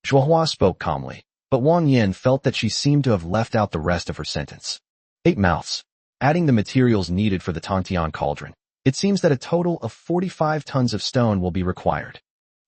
Zhuohua spoke calmly, but Wang Yan felt that she seemed to have left out the rest of her sentence. 8 mouths. Adding the materials needed for the Tongtian cauldron, it seems that a total of 45 tons of stone will be required.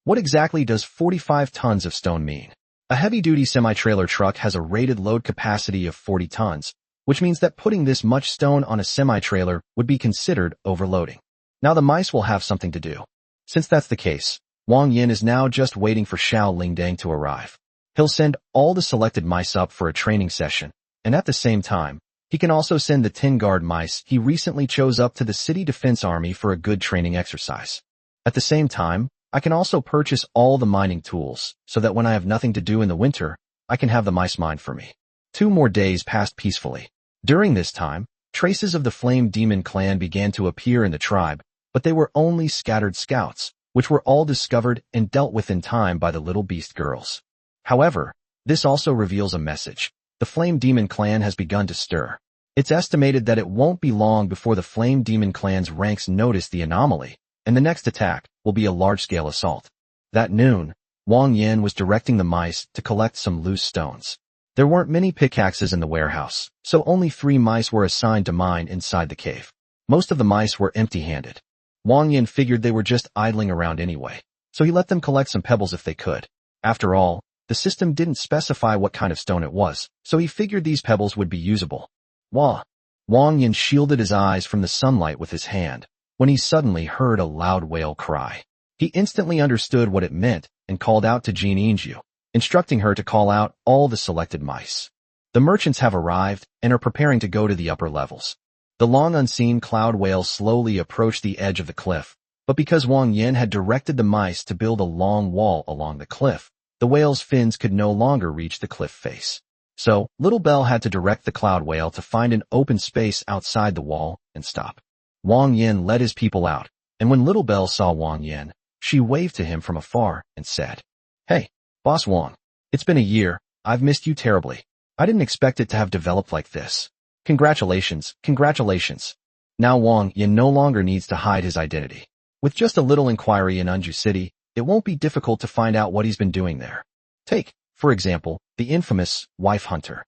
What exactly does 45 tons of stone mean? A heavy-duty semi-trailer truck has a rated load capacity of 40 tons, which means that putting this much stone on a semi-trailer would be considered overloading. Now the mice will have something to do. Since that's the case, Wang Yan is now just waiting for Xiao Lingdang to arrive. He'll send all the selected mice up for a training session, and at the same time, he can also send the 10 guard mice he recently chose up to the city defense army for a good training exercise. At the same time, I can also purchase all the mining tools, so that when I have nothing to do in the winter, I can have the mice mine for me. 2 more days passed peacefully. During this time, traces of the Flame Demon clan began to appear in the tribe, but they were only scattered scouts, which were all discovered and dealt with in time by the little beast girls. However, this also reveals a message. The Flame Demon clan has begun to stir. It's estimated that it won't be long before the Flame Demon clan's ranks notice the anomaly, and the next attack will be a large-scale assault. That noon, Wang Yan was directing the mice to collect some loose stones. There weren't many pickaxes in the warehouse, so only 3 mice were assigned to mine inside the cave. Most of the mice were empty-handed. Wang Yan figured they were just idling around anyway, so he let them collect some pebbles if they could. After all, the system didn't specify what kind of stone it was, so he figured these pebbles would be usable. Wang Yan shielded his eyes from the sunlight with his hand, when he suddenly heard a loud wail cry. He instantly understood what it meant and called out to Jean Inju, instructing her to call out all the selected mice. The merchants have arrived and are preparing to go to the upper levels. The long unseen cloud whale slowly approached the edge of the cliff, but because Wang Yan had directed the mice to build a long wall along the cliff, the whale's fins could no longer reach the cliff face. So, Little Bell had to direct the cloud whale to find an open space outside the wall and stop. Wang Yan led his people out, and when Little Bell saw Wang Yan, she waved to him from afar and said, "Hey, Boss Wang, it's been a year, I've missed you terribly. I didn't expect it to have developed like this. Congratulations, congratulations." Now Wang Yan no longer needs to hide his identity. With just a little inquiry in Unju City, it won't be difficult to find out what he's been doing there. Take, for example, the infamous wife hunter.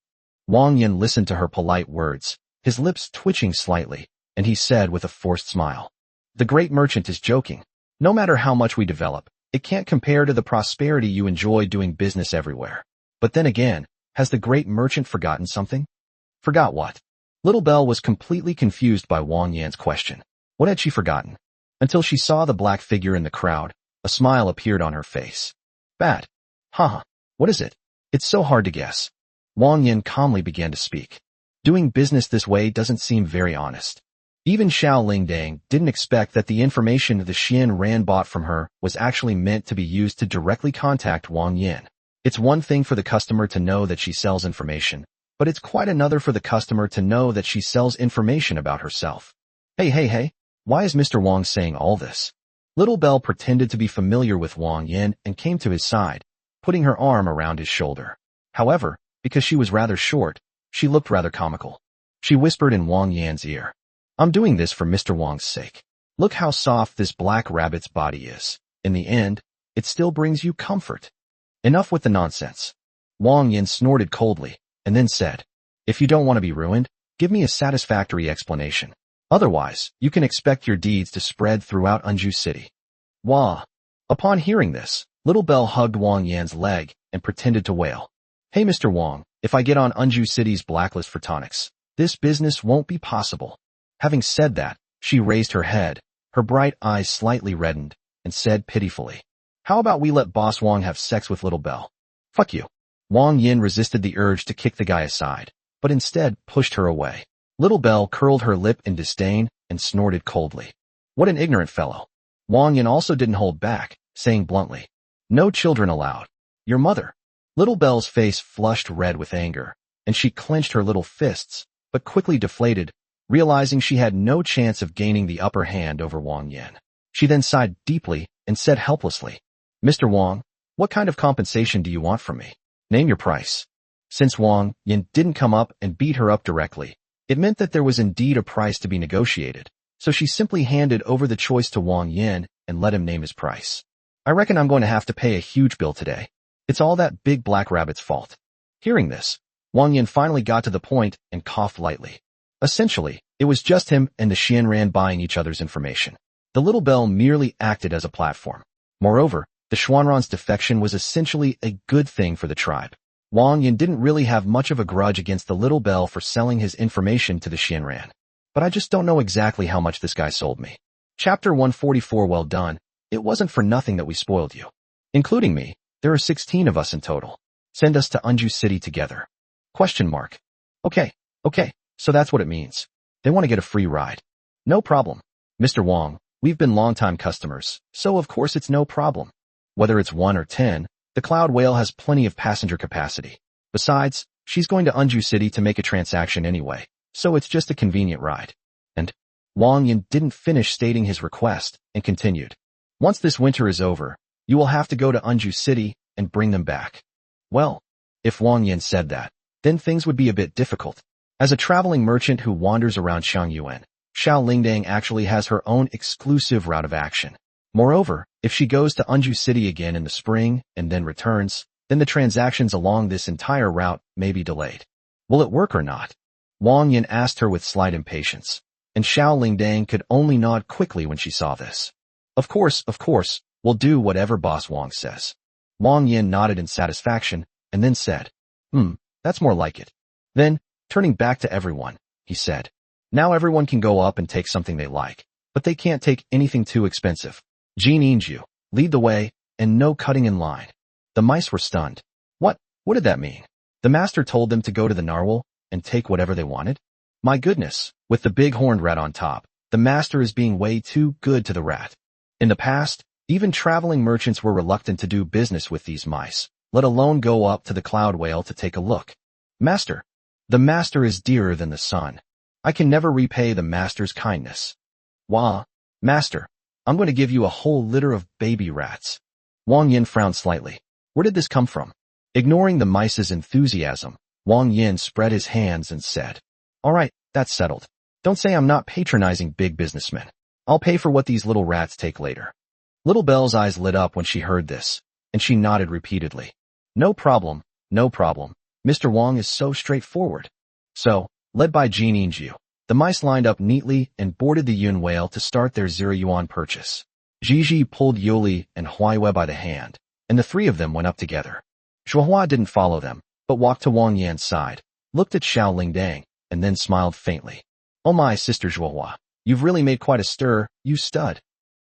Wang Yan listened to her polite words, his lips twitching slightly, and he said with a forced smile, "The great merchant is joking. No matter how much we develop, it can't compare to the prosperity you enjoy doing business everywhere. But then again, has the great merchant forgotten something?" Forgot what? Little Bell was completely confused by Wang Yan's question. What had she forgotten? Until she saw the black figure in the crowd, a smile appeared on her face. Bad. Haha. What is it? It's so hard to guess. Wang Yan calmly began to speak. Doing business this way doesn't seem very honest. Even Xiao Lingdang didn't expect that the information the Xian Ran bought from her was actually meant to be used to directly contact Wang Yan. It's one thing for the customer to know that she sells information, but it's quite another for the customer to know that she sells information about herself. Hey, why is Mr. Wang saying all this? Little Bell pretended to be familiar with Wang Yan and came to his side, putting her arm around his shoulder. However, because she was rather short, she looked rather comical. She whispered in Wang Yan's ear, "I'm doing this for Mr. Wang's sake." Look how soft this black rabbit's body is. In the end, it still brings you comfort. Enough with the nonsense. Wang Yan snorted coldly, and then said, if you don't want to be ruined, give me a satisfactory explanation. Otherwise, you can expect your deeds to spread throughout Anju City. Wah! Upon hearing this, Little Bell hugged Wang Yan's leg and pretended to wail. Hey Mr. Wang, if I get on Anju City's blacklist for tonics, this business won't be possible. Having said that, she raised her head, her bright eyes slightly reddened, and said pitifully, how about we let Boss Wang have sex with Little Bell? Fuck you. Wang Yan resisted the urge to kick the guy aside, but instead pushed her away. Little Bell curled her lip in disdain and snorted coldly. What an ignorant fellow. Wang Yan also didn't hold back, saying bluntly, no children allowed. Your mother. Little Bell's face flushed red with anger, and she clenched her little fists, but quickly deflated, realizing she had no chance of gaining the upper hand over Wang Yan. She then sighed deeply and said helplessly, Mr. Wang, what kind of compensation do you want from me? Name your price. Since Wang Yan didn't come up and beat her up directly, it meant that there was indeed a price to be negotiated, so she simply handed over the choice to Wang Yan and let him name his price. I reckon I'm going to have to pay a huge bill today. It's all that big black rabbit's fault. Hearing this, Wang Yan finally got to the point and coughed lightly. Essentially, it was just him and the Xianran buying each other's information. The Little Bell merely acted as a platform. Moreover, the Xuanran's defection was essentially a good thing for the tribe. Wang Yan didn't really have much of a grudge against the Little Bell for selling his information to the Xianran. But I just don't know exactly how much this guy sold me. Chapter 144. Well done. It wasn't for nothing that we spoiled you. Including me, there are 16 of us in total. Send us to Anju City together. Question mark. Okay, so that's what it means. They want to get a free ride. No problem. Mr. Wang, we've been longtime customers, so of course it's no problem. Whether it's 1 or 10, the Cloud Whale has plenty of passenger capacity. Besides, she's going to Anju City to make a transaction anyway, so it's just a convenient ride. And Wang Yan didn't finish stating his request and continued. Once this winter is over, you will have to go to Anju City and bring them back. Well, if Wang Yan said that, then things would be a bit difficult. As a traveling merchant who wanders around Xiangyuan, Xiao Lingdang actually has her own exclusive route of action. Moreover, if she goes to Anju City again in the spring and then returns, then the transactions along this entire route may be delayed. Will it work or not? Wang Yan asked her with slight impatience, and Xiao Lingdang could only nod quickly when she saw this. Of course, we'll do whatever Boss Wang says. Wang Yan nodded in satisfaction and then said, that's more like it. Then, turning back to everyone, he said, now everyone can go up and take something they like, but they can't take anything too expensive. Jin Inju, lead the way, and no cutting in line. The mice were stunned. What did that mean? The master told them to go to the narwhal and take whatever they wanted? My goodness, with the big horned rat on top, the master is being way too good to the rat. In the past, even traveling merchants were reluctant to do business with these mice, let alone go up to the Cloud Whale to take a look. Master. The master is dearer than the sun. I can never repay the master's kindness. Wah, master, I'm going to give you a whole litter of baby rats. Wang Yan frowned slightly. Where did this come from? Ignoring the mice's enthusiasm, Wang Yan spread his hands and said, all right, that's settled. Don't say I'm not patronizing big businessmen. I'll pay for what these little rats take later. Little Bell's eyes lit up when she heard this, and she nodded repeatedly. No problem. Mr. Wang is so straightforward. So, led by Jin Inju, the mice lined up neatly and boarded the Yun whale to start their 0 yuan purchase. Gigi pulled Yuli and Huaiwei by the hand, and the three of them went up together. Zhuohua didn't follow them, but walked to Wang Yan's side, looked at Xiao Lingdang, and then smiled faintly. Oh my, Sister Zhuohua, you've really made quite a stir, you stud.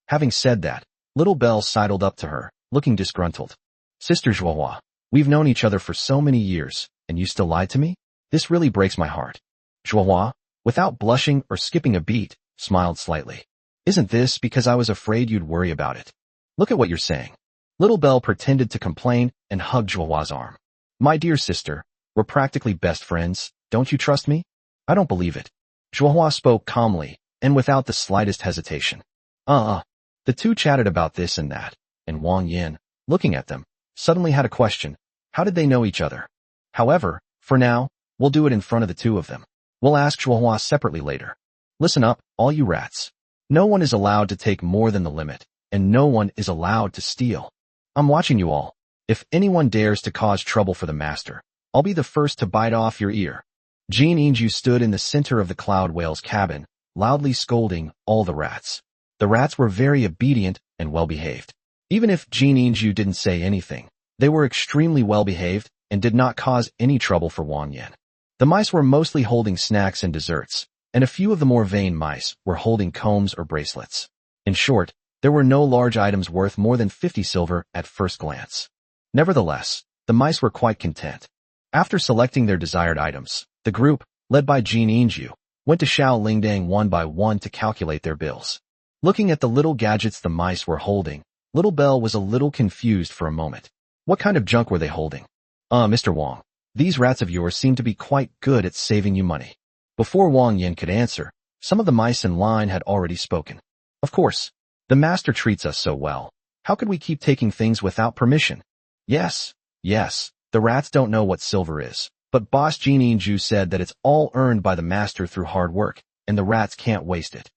Having said that, Little Bell sidled up to her, looking disgruntled. Sister Zhuohua, we've known each other for so many years, and you still lied to me? This really breaks my heart. Zhuohua, without blushing or skipping a beat, smiled slightly. Isn't this because I was afraid you'd worry about it? Look at what you're saying. Little Bell pretended to complain and hugged Zhuohua's arm. My dear sister, we're practically best friends, don't you trust me? I don't believe it. Zhuohua spoke calmly, and without the slightest hesitation. The two chatted about this and that, and Wang Yan, looking at them, suddenly had a question. How did they know each other? However, for now, we'll do it in front of the two of them. We'll ask Zhuohua separately later. Listen up, all you rats. No one is allowed to take more than the limit, and no one is allowed to steal. I'm watching you all. If anyone dares to cause trouble for the master, I'll be the first to bite off your ear. Jean Inju stood in the center of the cloud whale's cabin, loudly scolding all the rats. The rats were very obedient and well-behaved. Even if Jean Inju didn't say anything, they were extremely well-behaved and did not cause any trouble for Wang Yan. The mice were mostly holding snacks and desserts, and a few of the more vain mice were holding combs or bracelets. In short, there were no large items worth more than 50 silver at first glance. Nevertheless, the mice were quite content. After selecting their desired items, the group, led by Jean Inju, went to Xiao Lingdang one by one to calculate their bills. Looking at the little gadgets the mice were holding, Little Belle was a little confused for a moment. What kind of junk were they holding? Mr. Wang, these rats of yours seem to be quite good at saving you money. Before Wang Yan could answer, some of the mice in line had already spoken. Of course, the master treats us so well. How could we keep taking things without permission? Yes, the rats don't know what silver is, but Boss Jean Inju said that it's all earned by the master through hard work, and the rats can't waste it.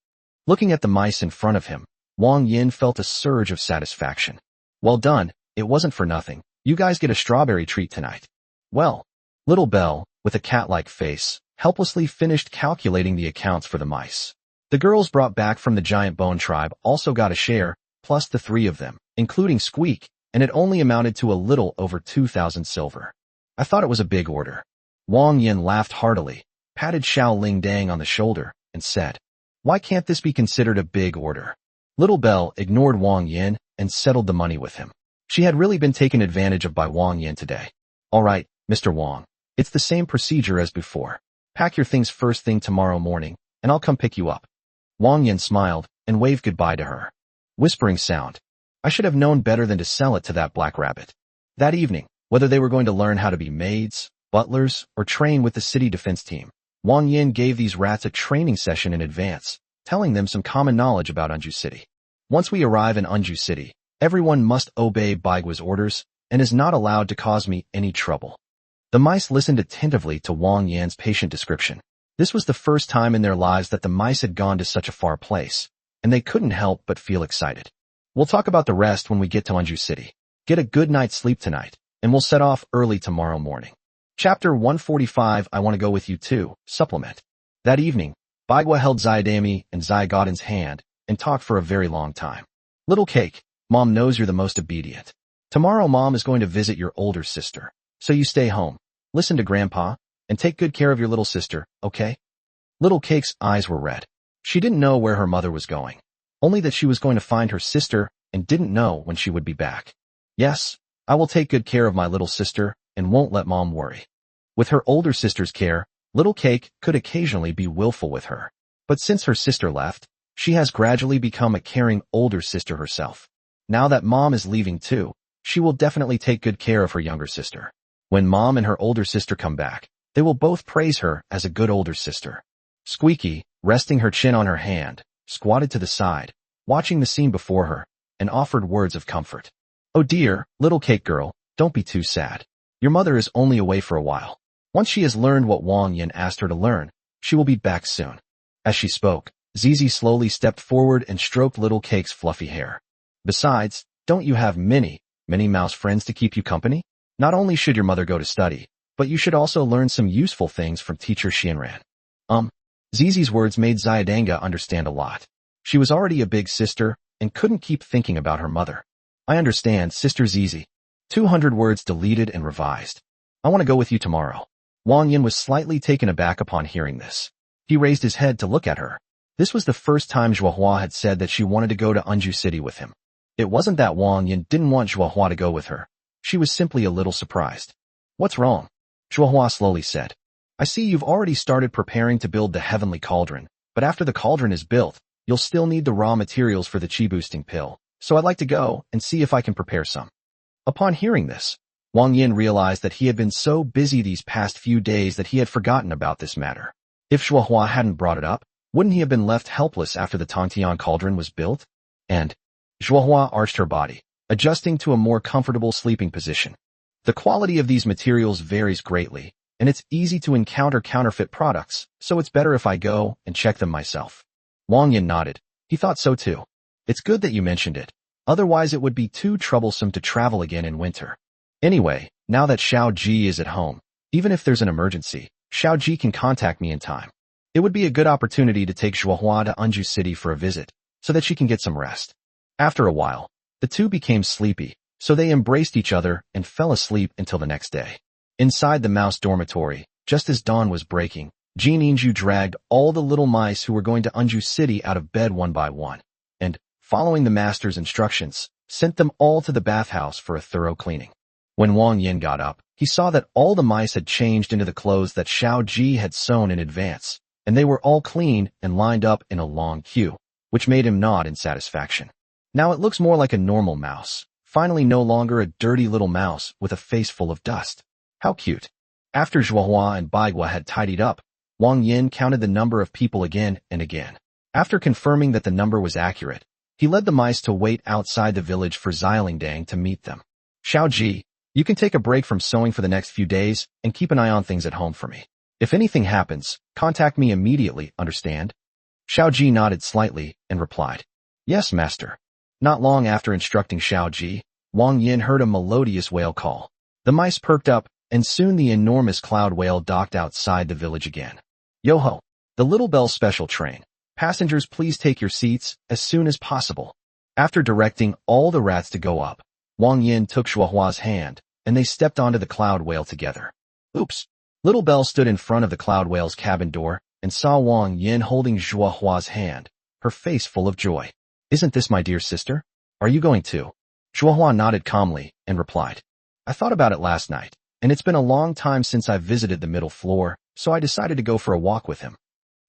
Looking at the mice in front of him, Wang Yan felt a surge of satisfaction. Well done, it wasn't for nothing. You guys get a strawberry treat tonight. Well, Little Belle, with a cat-like face, helplessly finished calculating the accounts for the mice. The girls brought back from the giant bone tribe also got a share, plus the 3 of them, including Squeak, and it only amounted to a little over 2,000 silver. I thought it was a big order. Wang Yan laughed heartily, patted Xiao Lingdang on the shoulder, and said, "Why can't this be considered a big order?" Little Belle ignored Wang Yan and settled the money with him. She had really been taken advantage of by Wang Yan today. All right, Mr. Wang, it's the same procedure as before. Pack your things first thing tomorrow morning, and I'll come pick you up. Wang Yan smiled and waved goodbye to her. Whispering sound. I should have known better than to sell it to that black rabbit. That evening, whether they were going to learn how to be maids, butlers, or train with the city defense team, Wang Yan gave these rats a training session in advance, telling them some common knowledge about Anju City. Once we arrive in Anju City, everyone must obey Baigua's orders and is not allowed to cause me any trouble. The mice listened attentively to Wang Yan's patient description. This was the first time in their lives that the mice had gone to such a far place, and they couldn't help but feel excited. We'll talk about the rest when we get to Anju City. Get a good night's sleep tonight, and we'll set off early tomorrow morning. Chapter 145 I Want to Go With You Too, Supplement. That evening, Baigua held Xiaodami and Xiaogadan's hand and talked for a very long time. Little Cake, Mom knows you're the most obedient. Tomorrow Mom is going to visit your older sister, so you stay home, listen to Grandpa, and take good care of your little sister, okay? Little Cake's eyes were red. She didn't know where her mother was going, only that she was going to find her sister and didn't know when she would be back. Yes, I will take good care of my little sister and won't let Mom worry. With her older sister's care, Little Cake could occasionally be willful with her. But since her sister left, she has gradually become a caring older sister herself. Now that Mom is leaving too, she will definitely take good care of her younger sister. When Mom and her older sister come back, they will both praise her as a good older sister. Squeaky, resting her chin on her hand, squatted to the side, watching the scene before her, and offered words of comfort. Oh dear, Little Cake girl, don't be too sad. Your mother is only away for a while. Once she has learned what Wang Yan asked her to learn, she will be back soon. As she spoke, Zizi slowly stepped forward and stroked Little Cake's fluffy hair. Besides, don't you have many mouse friends to keep you company? Not only should your mother go to study, but you should also learn some useful things from teacher Xianran. Zizi's words made Xiaodanga understand a lot. She was already a big sister and couldn't keep thinking about her mother. I understand, Sister Zizi. 200 words deleted and revised. I want to go with you tomorrow. Wang Yan was slightly taken aback upon hearing this. He raised his head to look at her. This was the first time Zhuohua had said that she wanted to go to Anju City with him. It wasn't that Wang Yan didn't want Zhuohua to go with her. She was simply a little surprised. What's wrong? Zhuohua slowly said. I see you've already started preparing to build the heavenly cauldron, but after the cauldron is built, you'll still need the raw materials for the chi-boosting pill, so I'd like to go and see if I can prepare some. Upon hearing this, Wang Yan realized that he had been so busy these past few days that he had forgotten about this matter. If Zhuohua hadn't brought it up, wouldn't he have been left helpless after the Tongtian cauldron was built? And Zhuohua arched her body, adjusting to a more comfortable sleeping position. The quality of these materials varies greatly, and it's easy to encounter counterfeit products, so it's better if I go and check them myself. Wang Yan nodded. He thought so too. It's good that you mentioned it. Otherwise it would be too troublesome to travel again in winter. Anyway, now that Xiao Ji is at home, even if there's an emergency, Xiao Ji can contact me in time. It would be a good opportunity to take Zhuohua to Anju City for a visit, so that she can get some rest. After a while, the two became sleepy, so they embraced each other and fell asleep until the next day. Inside the mouse dormitory, just as dawn was breaking, Jin Inju dragged all the little mice who were going to Anju City out of bed one by one, and, following the master's instructions, sent them all to the bathhouse for a thorough cleaning. When Wang Yan got up, he saw that all the mice had changed into the clothes that Xiao Ji had sewn in advance, and they were all clean and lined up in a long queue, which made him nod in satisfaction. Now it looks more like a normal mouse, finally no longer a dirty little mouse with a face full of dust. How cute. After Zhuohua and Baigua had tidied up, Wang Yan counted the number of people again and again. After confirming that the number was accurate, he led the mice to wait outside the village for Xilingdang to meet them. Xiao Ji, you can take a break from sewing for the next few days and keep an eye on things at home for me. If anything happens, contact me immediately, understand? Xiao Ji nodded slightly and replied, Yes, master. Not long after instructing Xiao Ji, Wang Yan heard a melodious whale call. The mice perked up, and soon the enormous cloud whale docked outside the village again. Yo-ho! The Little Bell Special Train. Passengers, please take your seats as soon as possible. After directing all the rats to go up, Wang Yan took Zhuohua's hand, and they stepped onto the cloud whale together. Oops! Little Bell stood in front of the cloud whale's cabin door and saw Wang Yan holding Zhuohua's hand, her face full of joy. Isn't this my dear sister? Are you going too? Zhuohua nodded calmly and replied, I thought about it last night, and it's been a long time since I visited the middle floor, so I decided to go for a walk with him.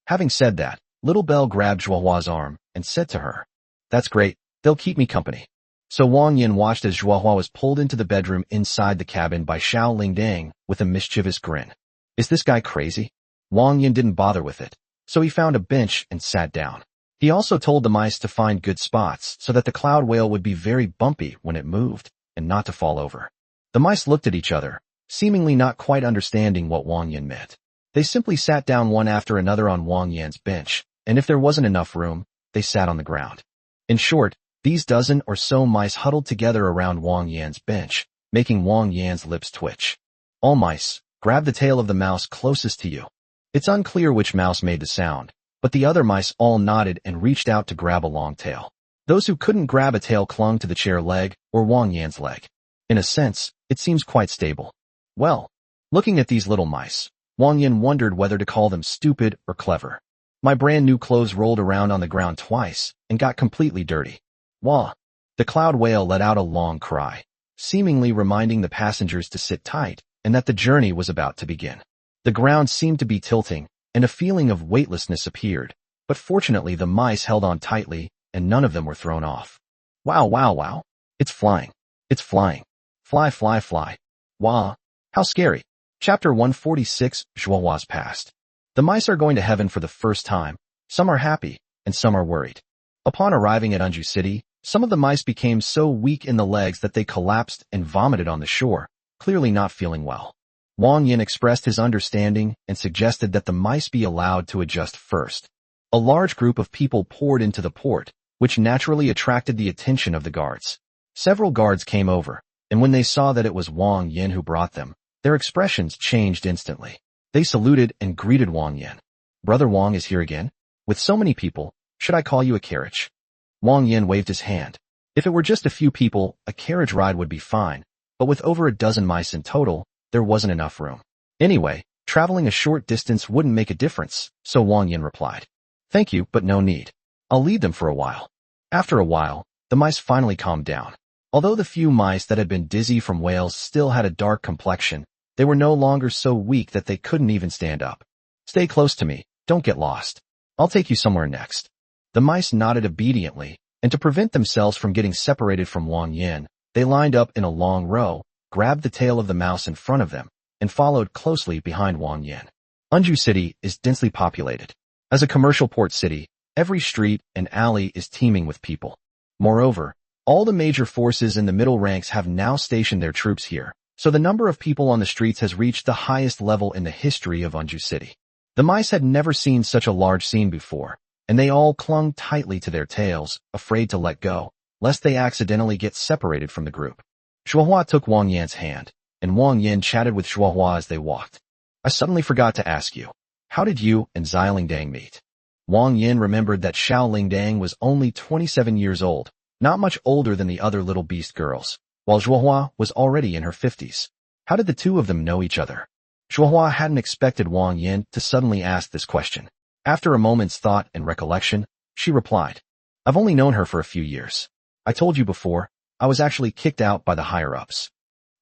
Having said that, Little Bell grabbed Zhuohua's arm and said to her, That's great, they'll keep me company. So Wang Yan watched as Zhuohua was pulled into the bedroom inside the cabin by Xilingdang with a mischievous grin. Is this guy crazy? Wang Yan didn't bother with it, so he found a bench and sat down. He also told the mice to find good spots so that the cloud whale would be very bumpy when it moved and not to fall over. The mice looked at each other, seemingly not quite understanding what Wang Yan meant. They simply sat down one after another on Wang Yan's bench, and if there wasn't enough room, they sat on the ground. In short, these dozen or so mice huddled together around Wang Yan's bench, making Wang Yan's lips twitch. All mice, grab the tail of the mouse closest to you. It's unclear which mouse made the sound, but the other mice all nodded and reached out to grab a long tail. Those who couldn't grab a tail clung to the chair leg or Wang Yan's leg. In a sense, it seems quite stable. Well, looking at these little mice, Wang Yan wondered whether to call them stupid or clever. My brand new clothes rolled around on the ground twice and got completely dirty. Wah! The cloud whale let out a long cry, seemingly reminding the passengers to sit tight and that the journey was about to begin. The ground seemed to be tilting, and a feeling of weightlessness appeared, but fortunately the mice held on tightly and none of them were thrown off. Wow, wow, wow. It's flying. It's flying. Fly, fly, fly. Wah! How scary. Chapter 146, Zhuohua's Past. The mice are going to heaven for the first time. Some are happy, and some are worried. Upon arriving at Anju City, some of the mice became so weak in the legs that they collapsed and vomited on the shore, clearly not feeling well. Wang Yan expressed his understanding and suggested that the mice be allowed to adjust first. A large group of people poured into the port, which naturally attracted the attention of the guards. Several guards came over, and when they saw that it was Wang Yan who brought them, their expressions changed instantly. They saluted and greeted Wang Yan. Brother Wang is here again? With so many people, should I call you a carriage? Wang Yan waved his hand. If it were just a few people, a carriage ride would be fine, but with over a dozen mice in total, there wasn't enough room. Anyway, traveling a short distance wouldn't make a difference, so Wang Yan replied. Thank you, but no need. I'll lead them for a while. After a while, the mice finally calmed down. Although the few mice that had been dizzy from whales still had a dark complexion, they were no longer so weak that they couldn't even stand up. Stay close to me, don't get lost. I'll take you somewhere next. The mice nodded obediently, and to prevent themselves from getting separated from Wang Yan, they lined up in a long row, grabbed the tail of the mouse in front of them, and followed closely behind Wang Yan. Anju City is densely populated. As a commercial port city, every street and alley is teeming with people. Moreover, all the major forces in the middle ranks have now stationed their troops here, so the number of people on the streets has reached the highest level in the history of Anju City. The mice had never seen such a large scene before, and they all clung tightly to their tails, afraid to let go, lest they accidentally get separated from the group. Shuohua took Wang Yan's hand, and Wang Yan chatted with Shuohua as they walked. I suddenly forgot to ask you, how did you and Zai Lingdang meet? Wang Yan remembered that Xiao Lingdang was only 27 years old, not much older than the other little beast girls, while Shuohua was already in her 50s. How did the two of them know each other? Shuohua hadn't expected Wang Yan to suddenly ask this question. After a moment's thought and recollection, she replied, I've only known her for a few years. I told you before, I was actually kicked out by the higher-ups.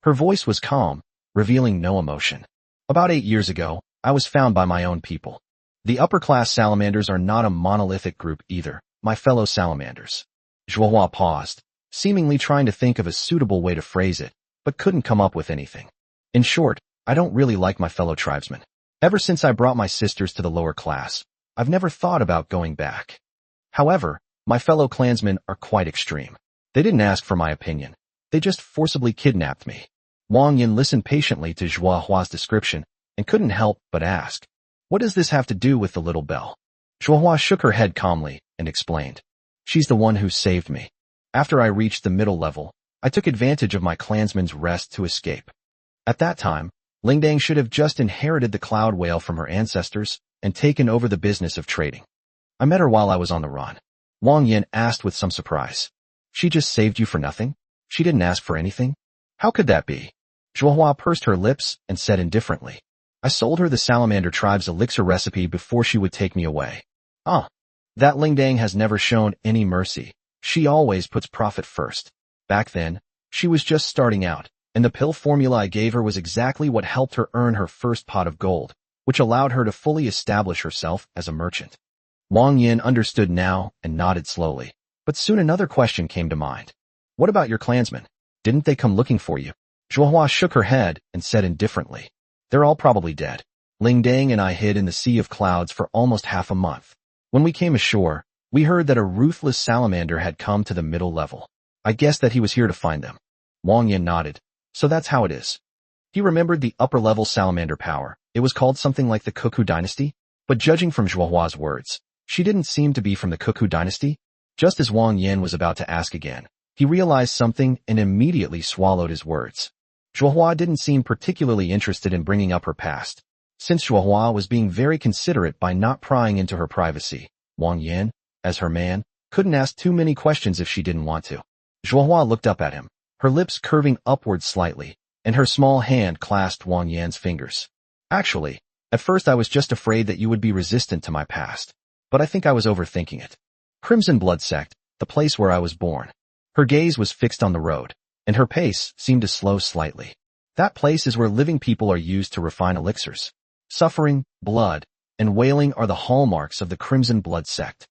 Her voice was calm, revealing no emotion. About 8 years ago, I was found by my own people. The upper-class salamanders are not a monolithic group either, my fellow salamanders. Shuohua paused, seemingly trying to think of a suitable way to phrase it, but couldn't come up with anything. In short, I don't really like my fellow tribesmen. Ever since I brought my sisters to the lower class, I've never thought about going back. However, my fellow clansmen are quite extreme. They didn't ask for my opinion. They just forcibly kidnapped me. Wang Yan listened patiently to Shuohua's description and couldn't help but ask, what does this have to do with the little bell? Shuohua shook her head calmly and explained, she's the one who saved me. After I reached the middle level, I took advantage of my clansmen's rest to escape. At that time, Lingdang should have just inherited the cloud whale from her ancestors and taken over the business of trading. I met her while I was on the run. Wang Yan asked with some surprise. She just saved you for nothing? She didn't ask for anything? How could that be? Shuohua pursed her lips and said indifferently, I sold her the salamander tribe's elixir recipe before she would take me away. That Lingdang has never shown any mercy. She always puts profit first. Back then, she was just starting out, and the pill formula I gave her was exactly what helped her earn her first pot of gold, which allowed her to fully establish herself as a merchant. Wang Yan understood now and nodded slowly, but soon another question came to mind. What about your clansmen? Didn't they come looking for you? Shuohua shook her head and said indifferently, they're all probably dead. Lingdang and I hid in the sea of clouds for almost half a month. When we came ashore, we heard that a ruthless salamander had come to the middle level. I guessed that he was here to find them. Wang Yan nodded. So that's how it is. He remembered the upper-level salamander power. It was called something like the Cuckoo Dynasty, but judging from Shuohua's words, she didn't seem to be from the Cuckoo Dynasty. Just as Wang Yan was about to ask again, he realized something and immediately swallowed his words. Shuohua didn't seem particularly interested in bringing up her past. Since Shuohua was being very considerate by not prying into her privacy, Wang Yan, as her man, couldn't ask too many questions if she didn't want to. Shuohua looked up at him, her lips curving upward slightly, and her small hand clasped Wang Yan's fingers. Actually, at first I was just afraid that you would be resistant to my past, but I think I was overthinking it. Crimson Blood Sect, the place where I was born. Her gaze was fixed on the road, and her pace seemed to slow slightly. That place is where living people are used to refine elixirs. Suffering, blood, and wailing are the hallmarks of the Crimson Blood Sect.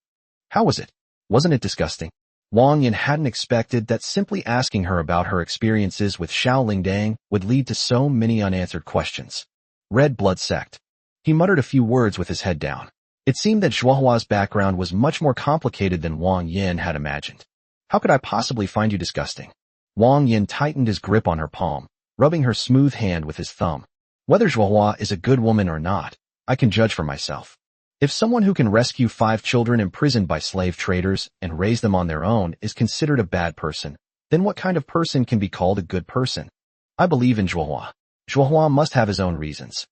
How was it? Wasn't it disgusting? Wang Yan hadn't expected that simply asking her about her experiences with Xiao Lingdang would lead to so many unanswered questions. Red Blood Sect. He muttered a few words with his head down. It seemed that Shuohua's background was much more complicated than Wang Yan had imagined. How could I possibly find you disgusting? Wang Yan tightened his grip on her palm, rubbing her smooth hand with his thumb. Whether Shuohua is a good woman or not, I can judge for myself. If someone who can rescue 5 children imprisoned by slave traders and raise them on their own is considered a bad person, then what kind of person can be called a good person? I believe in Shuohua. Shuohua must have his own reasons.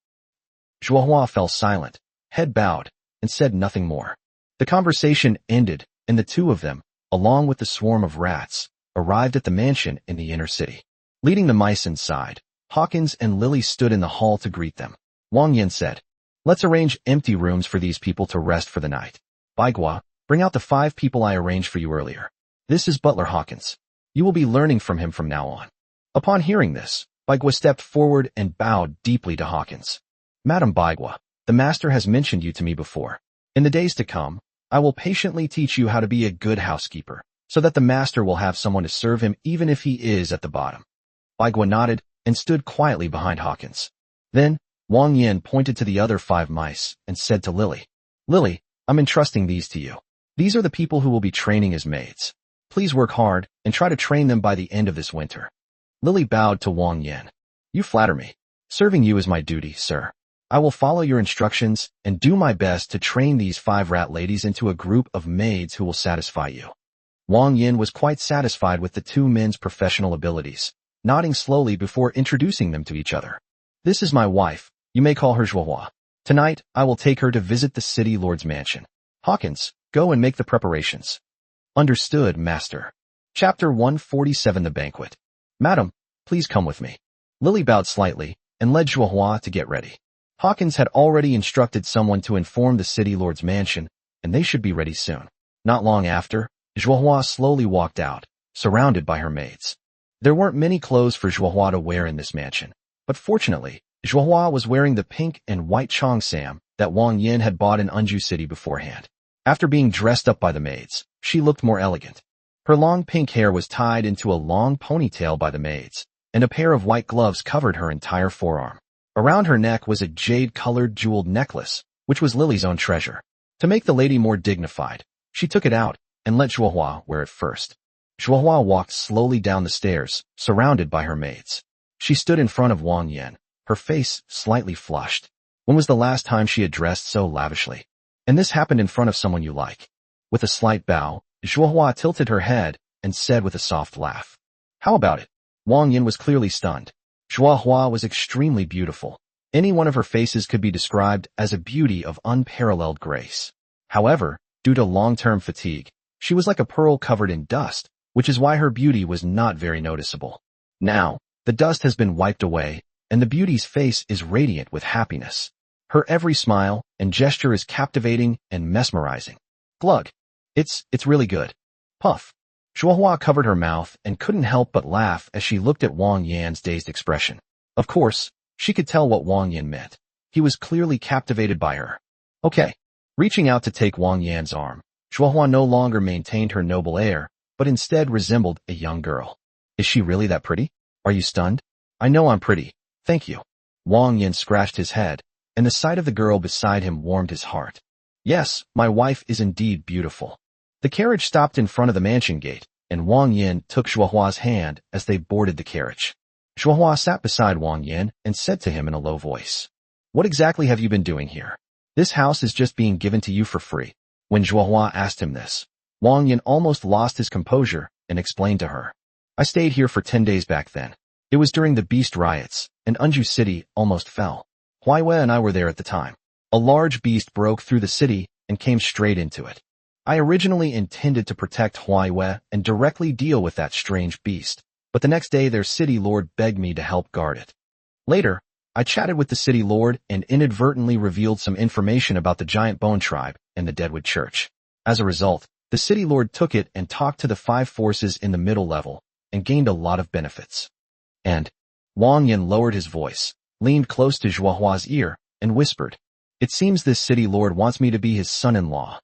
Shuohua fell silent, head bowed, and said nothing more. The conversation ended, and the two of them, along with the swarm of rats, arrived at the mansion in the inner city. Leading the mice inside, Hawkins and Lily stood in the hall to greet them. Wang Yan said, let's arrange empty rooms for these people to rest for the night. Baigua, bring out the 5 people I arranged for you earlier. This is Butler Hawkins. You will be learning from him from now on. Upon hearing this, Baigua stepped forward and bowed deeply to Hawkins. Madam Baigua, the master has mentioned you to me before. In the days to come, I will patiently teach you how to be a good housekeeper, so that the master will have someone to serve him even if he is at the bottom. Baigua nodded and stood quietly behind Hawkins. Then, Wang Yan pointed to the other 5 mice and said to Lily, Lily, I'm entrusting these to you. These are the people who will be training as maids. Please work hard and try to train them by the end of this winter. Lily bowed to Wang Yan. You flatter me. Serving you is my duty, sir. I will follow your instructions and do my best to train these 5 rat ladies into a group of maids who will satisfy you. Wang Yan was quite satisfied with the 2 men's professional abilities, nodding slowly before introducing them to each other. This is my wife. You may call her Zhuohua. Tonight, I will take her to visit the city lord's mansion. Hawkins, go and make the preparations. Understood, master. Chapter 147 The Banquet. Madam, please come with me. Lily bowed slightly and led Zhuohua to get ready. Hawkins had already instructed someone to inform the city lord's mansion, and they should be ready soon. Not long after, Zhuohua slowly walked out, surrounded by her maids. There weren't many clothes for Zhuohua to wear in this mansion, but fortunately, Zhuohua was wearing the pink and white cheongsam that Wang Yan had bought in Anju City beforehand. After being dressed up by the maids, she looked more elegant. Her long pink hair was tied into a long ponytail by the maids, and a pair of white gloves covered her entire forearm. Around her neck was a jade-colored jeweled necklace, which was Lily's own treasure. To make the lady more dignified, she took it out and let Zhuohua wear it first. Zhuohua walked slowly down the stairs, surrounded by her maids. She stood in front of Wang Yan, her face slightly flushed. When was the last time she had dressed so lavishly? And this happened in front of someone you like. With a slight bow, Zhuohua tilted her head and said with a soft laugh, "How about it?" Wang Yan was clearly stunned. Zhuohua was extremely beautiful. Any one of her faces could be described as a beauty of unparalleled grace. However, due to long-term fatigue, she was like a pearl covered in dust, which is why her beauty was not very noticeable. Now, the dust has been wiped away, and the beauty's face is radiant with happiness. Her every smile and gesture is captivating and mesmerizing. Glug. It's really good. Puff. Zhuohua covered her mouth and couldn't help but laugh as she looked at Wang Yan's dazed expression. Of course, she could tell what Wang Yan meant. He was clearly captivated by her. Okay. Reaching out to take Wang Yan's arm, Zhuohua no longer maintained her noble air, but instead resembled a young girl. Is she really that pretty? Are you stunned? I know I'm pretty. Thank you. Wang Yan scratched his head, and the sight of the girl beside him warmed his heart. Yes, my wife is indeed beautiful. The carriage stopped in front of the mansion gate, and Wang Yan took Zhuohua's hand as they boarded the carriage. Zhuohua sat beside Wang Yan and said to him in a low voice, "What exactly have you been doing here? This house is just being given to you for free." When Zhuohua asked him this, Wang Yan almost lost his composure and explained to her, "I stayed here for 10 days back then. It was during the beast riots, and Anju City almost fell. Huaiwe and I were there at the time. A large beast broke through the city and came straight into it. I originally intended to protect Huaiwe and directly deal with that strange beast, but the next day their city lord begged me to help guard it. Later, I chatted with the city lord and inadvertently revealed some information about the giant bone tribe and the Deadwood Church. As a result, the city lord took it and talked to the 5 forces in the middle level and gained a lot of benefits." And Wang Yan lowered his voice, leaned close to Zhuohua's ear, and whispered, "It seems this city lord wants me to be his son-in-law."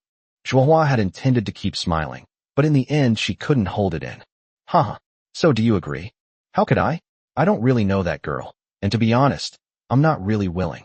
Zhuohua had intended to keep smiling, but in the end she couldn't hold it in. "Haha, so do you agree?" "How could I? I don't really know that girl, and to be honest, I'm not really willing."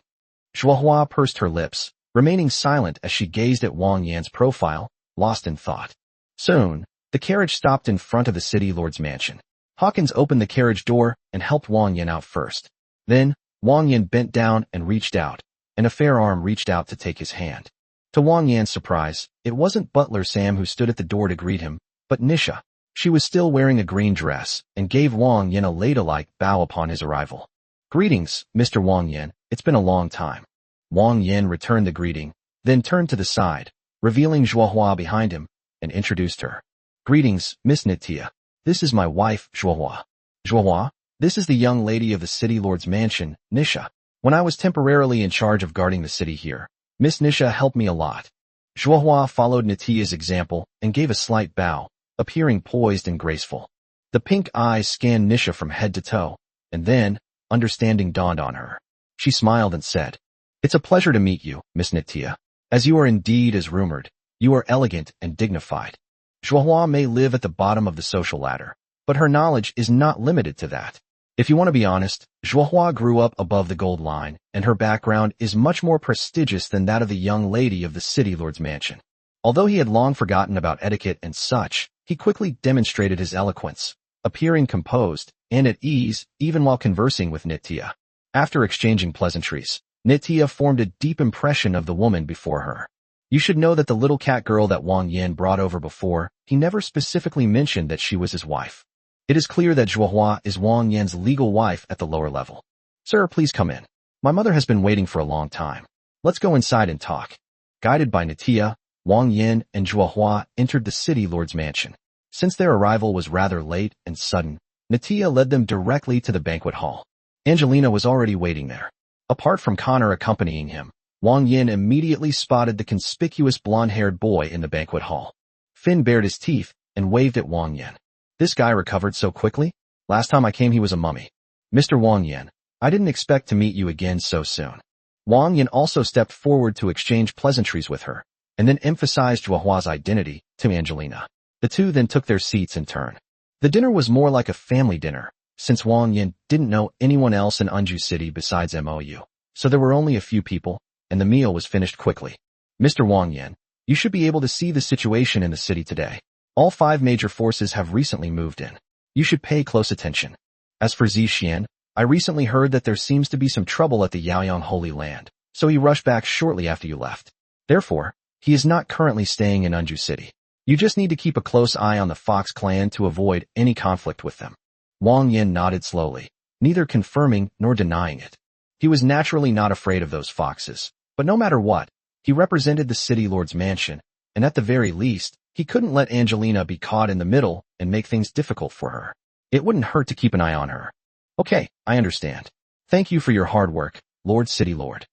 Zhuohua pursed her lips, remaining silent as she gazed at Wang Yan's profile, lost in thought. Soon, the carriage stopped in front of the city lord's mansion. Hawkins opened the carriage door and helped Wang Yan out first. Then, Wang Yan bent down and reached out, and a fair arm reached out to take his hand. To Wang Yan's surprise, it wasn't Butler Sam who stood at the door to greet him, but Nisha. She was still wearing a green dress and gave Wang Yan a ladylike bow upon his arrival. "Greetings, Mr. Wang Yan, it's been a long time." Wang Yan returned the greeting, then turned to the side, revealing Zhuohua behind him, and introduced her. "Greetings, Miss Nitya. This is my wife, Zhuohua." "Zhuohua, this is the young lady of the city lord's mansion, Nisha. When I was temporarily in charge of guarding the city here, Miss Nisha helped me a lot." Zhuohua followed Nitya's example and gave a slight bow, appearing poised and graceful. The pink eyes scanned Nisha from head to toe, and then, understanding dawned on her. She smiled and said, "It's a pleasure to meet you, Miss Nitya. As you are indeed as rumored, you are elegant and dignified. Zhuohua may live at the bottom of the social ladder, but her knowledge is not limited to that. If you want to be honest, Zhuohua grew up above the gold line, and her background is much more prestigious than that of the young lady of the city lord's mansion." Although he had long forgotten about etiquette and such, he quickly demonstrated his eloquence, appearing composed and at ease even while conversing with Nitya. After exchanging pleasantries, Nitya formed a deep impression of the woman before her. You should know that the little cat girl that Wang Yan brought over before, he never specifically mentioned that she was his wife. It is clear that Zhuohua is Wang Yan's legal wife at the lower level. Sir, please come in. My mother has been waiting for a long time. Let's go inside and talk. Guided by Nitya, Wang Yan and Zhuohua entered the city lord's mansion. Since their arrival was rather late and sudden, Nitya led them directly to the banquet hall. Angelina was already waiting there. Apart from Connor accompanying him, Wang Yan immediately spotted the conspicuous blonde-haired boy in the banquet hall. Finn bared his teeth and waved at Wang Yan. This guy recovered so quickly? Last time I came he was a mummy. Mr. Wang Yan, I didn't expect to meet you again so soon. Wang Yan also stepped forward to exchange pleasantries with her, and then emphasized Zhuohua's identity to Angelina. The two then took their seats in turn. The dinner was more like a family dinner, since Wang Yan didn't know anyone else in Anju City besides Mou, so there were only a few people, and the meal was finished quickly. Mr. Wang Yan, you should be able to see the situation in the city today. All 5 major forces have recently moved in. You should pay close attention. As for Zixian, I recently heard that there seems to be some trouble at the Yaoyang Holy Land, so he rushed back shortly after you left. Therefore, he is not currently staying in Anju City. You just need to keep a close eye on the Fox clan to avoid any conflict with them. Wang Yan nodded slowly, neither confirming nor denying it. He was naturally not afraid of those foxes, but no matter what, he represented the city lord's mansion, and at the very least, he couldn't let Angelina be caught in the middle and make things difficult for her. It wouldn't hurt to keep an eye on her. Okay, I understand. Thank you for your hard work, Lord City Lord.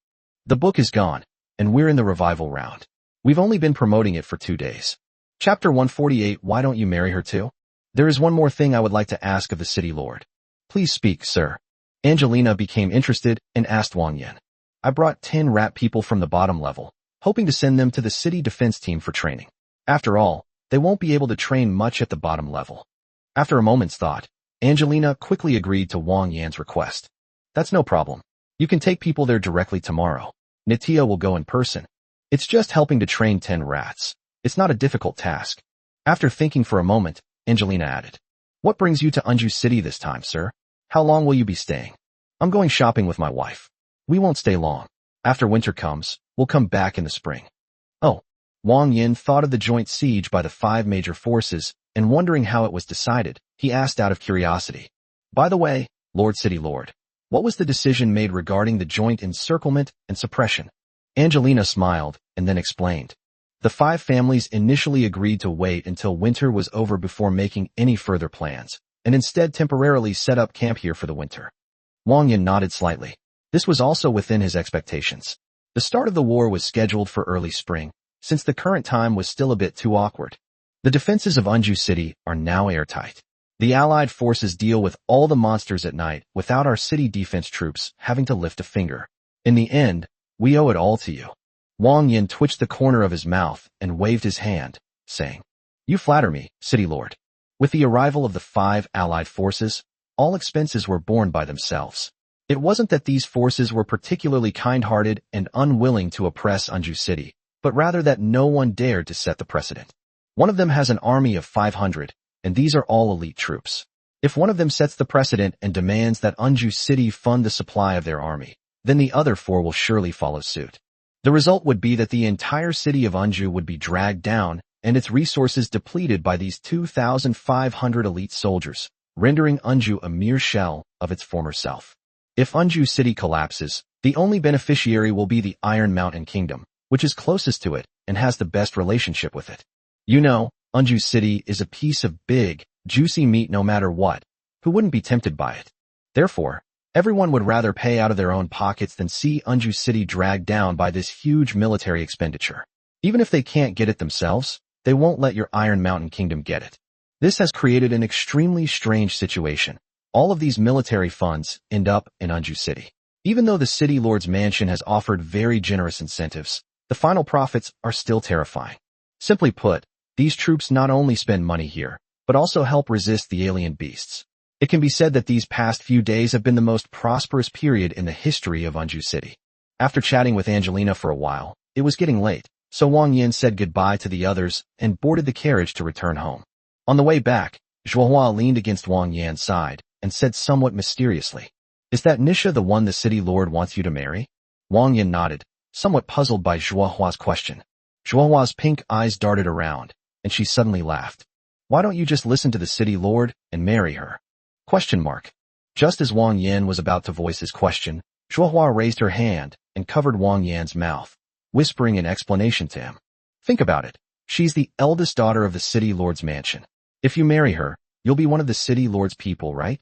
The book is gone, and we're in the revival round. We've only been promoting it for 2 days. Chapter 148, Why Don't You Marry Her Too? There is one more thing I would like to ask of the City Lord. Please speak, sir. Angelina became interested and asked Wang Yan. I brought 10 rat people from the bottom level, hoping to send them to the city defense team for training. After all, they won't be able to train much at the bottom level. After a moment's thought, Angelina quickly agreed to Wang Yan's request. That's no problem. You can take people there directly tomorrow. Nitya will go in person. It's just helping to train 10 rats. It's not a difficult task. After thinking for a moment, Angelina added, What brings you to Anju City this time, sir? How long will you be staying? I'm going shopping with my wife. We won't stay long. After winter comes, we'll come back in the spring. Oh. Wang Yan thought of the joint siege by the 5 major forces, and wondering how it was decided, he asked out of curiosity. By the way, Lord City Lord, what was the decision made regarding the joint encirclement and suppression? Angelina smiled, and then explained. The 5 families initially agreed to wait until winter was over before making any further plans, and instead temporarily set up camp here for the winter. Wang Yan nodded slightly. This was also within his expectations. The start of the war was scheduled for early spring, since the current time was still a bit too awkward. The defenses of Anju City are now airtight. The Allied forces deal with all the monsters at night without our city defense troops having to lift a finger. In the end, we owe it all to you. Wang Yan twitched the corner of his mouth and waved his hand, saying, You flatter me, City Lord. With the arrival of the 5 Allied forces, all expenses were borne by themselves. It wasn't that these forces were particularly kind-hearted and unwilling to oppress Anju City, but rather that no one dared to set the precedent. One of them has an army of 500, and these are all elite troops. If one of them sets the precedent and demands that Anju City fund the supply of their army, then the other 4 will surely follow suit. The result would be that the entire city of Anju would be dragged down and its resources depleted by these 2,500 elite soldiers, rendering Anju a mere shell of its former self. If Anju City collapses, the only beneficiary will be the Iron Mountain Kingdom, which is closest to it and has the best relationship with it. You know, Anju City is a piece of big, juicy meat no matter what. Who wouldn't be tempted by it? Therefore, everyone would rather pay out of their own pockets than see Anju City dragged down by this huge military expenditure. Even if they can't get it themselves, they won't let your Iron Mountain Kingdom get it. This has created an extremely strange situation. All of these military funds end up in Anju City. Even though the City Lord's mansion has offered very generous incentives, the final profits are still terrifying. Simply put, these troops not only spend money here, but also help resist the alien beasts. It can be said that these past few days have been the most prosperous period in the history of Anju City. After chatting with Angelina for a while, it was getting late, so Wang Yan said goodbye to the others and boarded the carriage to return home. On the way back, Zhuohua leaned against Wang Yan's side and said somewhat mysteriously, Is that Nisha the one the City Lord wants you to marry? Wang Yan nodded, somewhat puzzled by Zhuohua's question. Zhuohua's pink eyes darted around, and she suddenly laughed. Why don't you just listen to the city lord and marry her? Question mark. Just as Wang Yan was about to voice his question, Zhuohua raised her hand and covered Wang Yan's mouth, whispering an explanation to him. Think about it. She's the eldest daughter of the city lord's mansion. If you marry her, you'll be one of the city lord's people, right?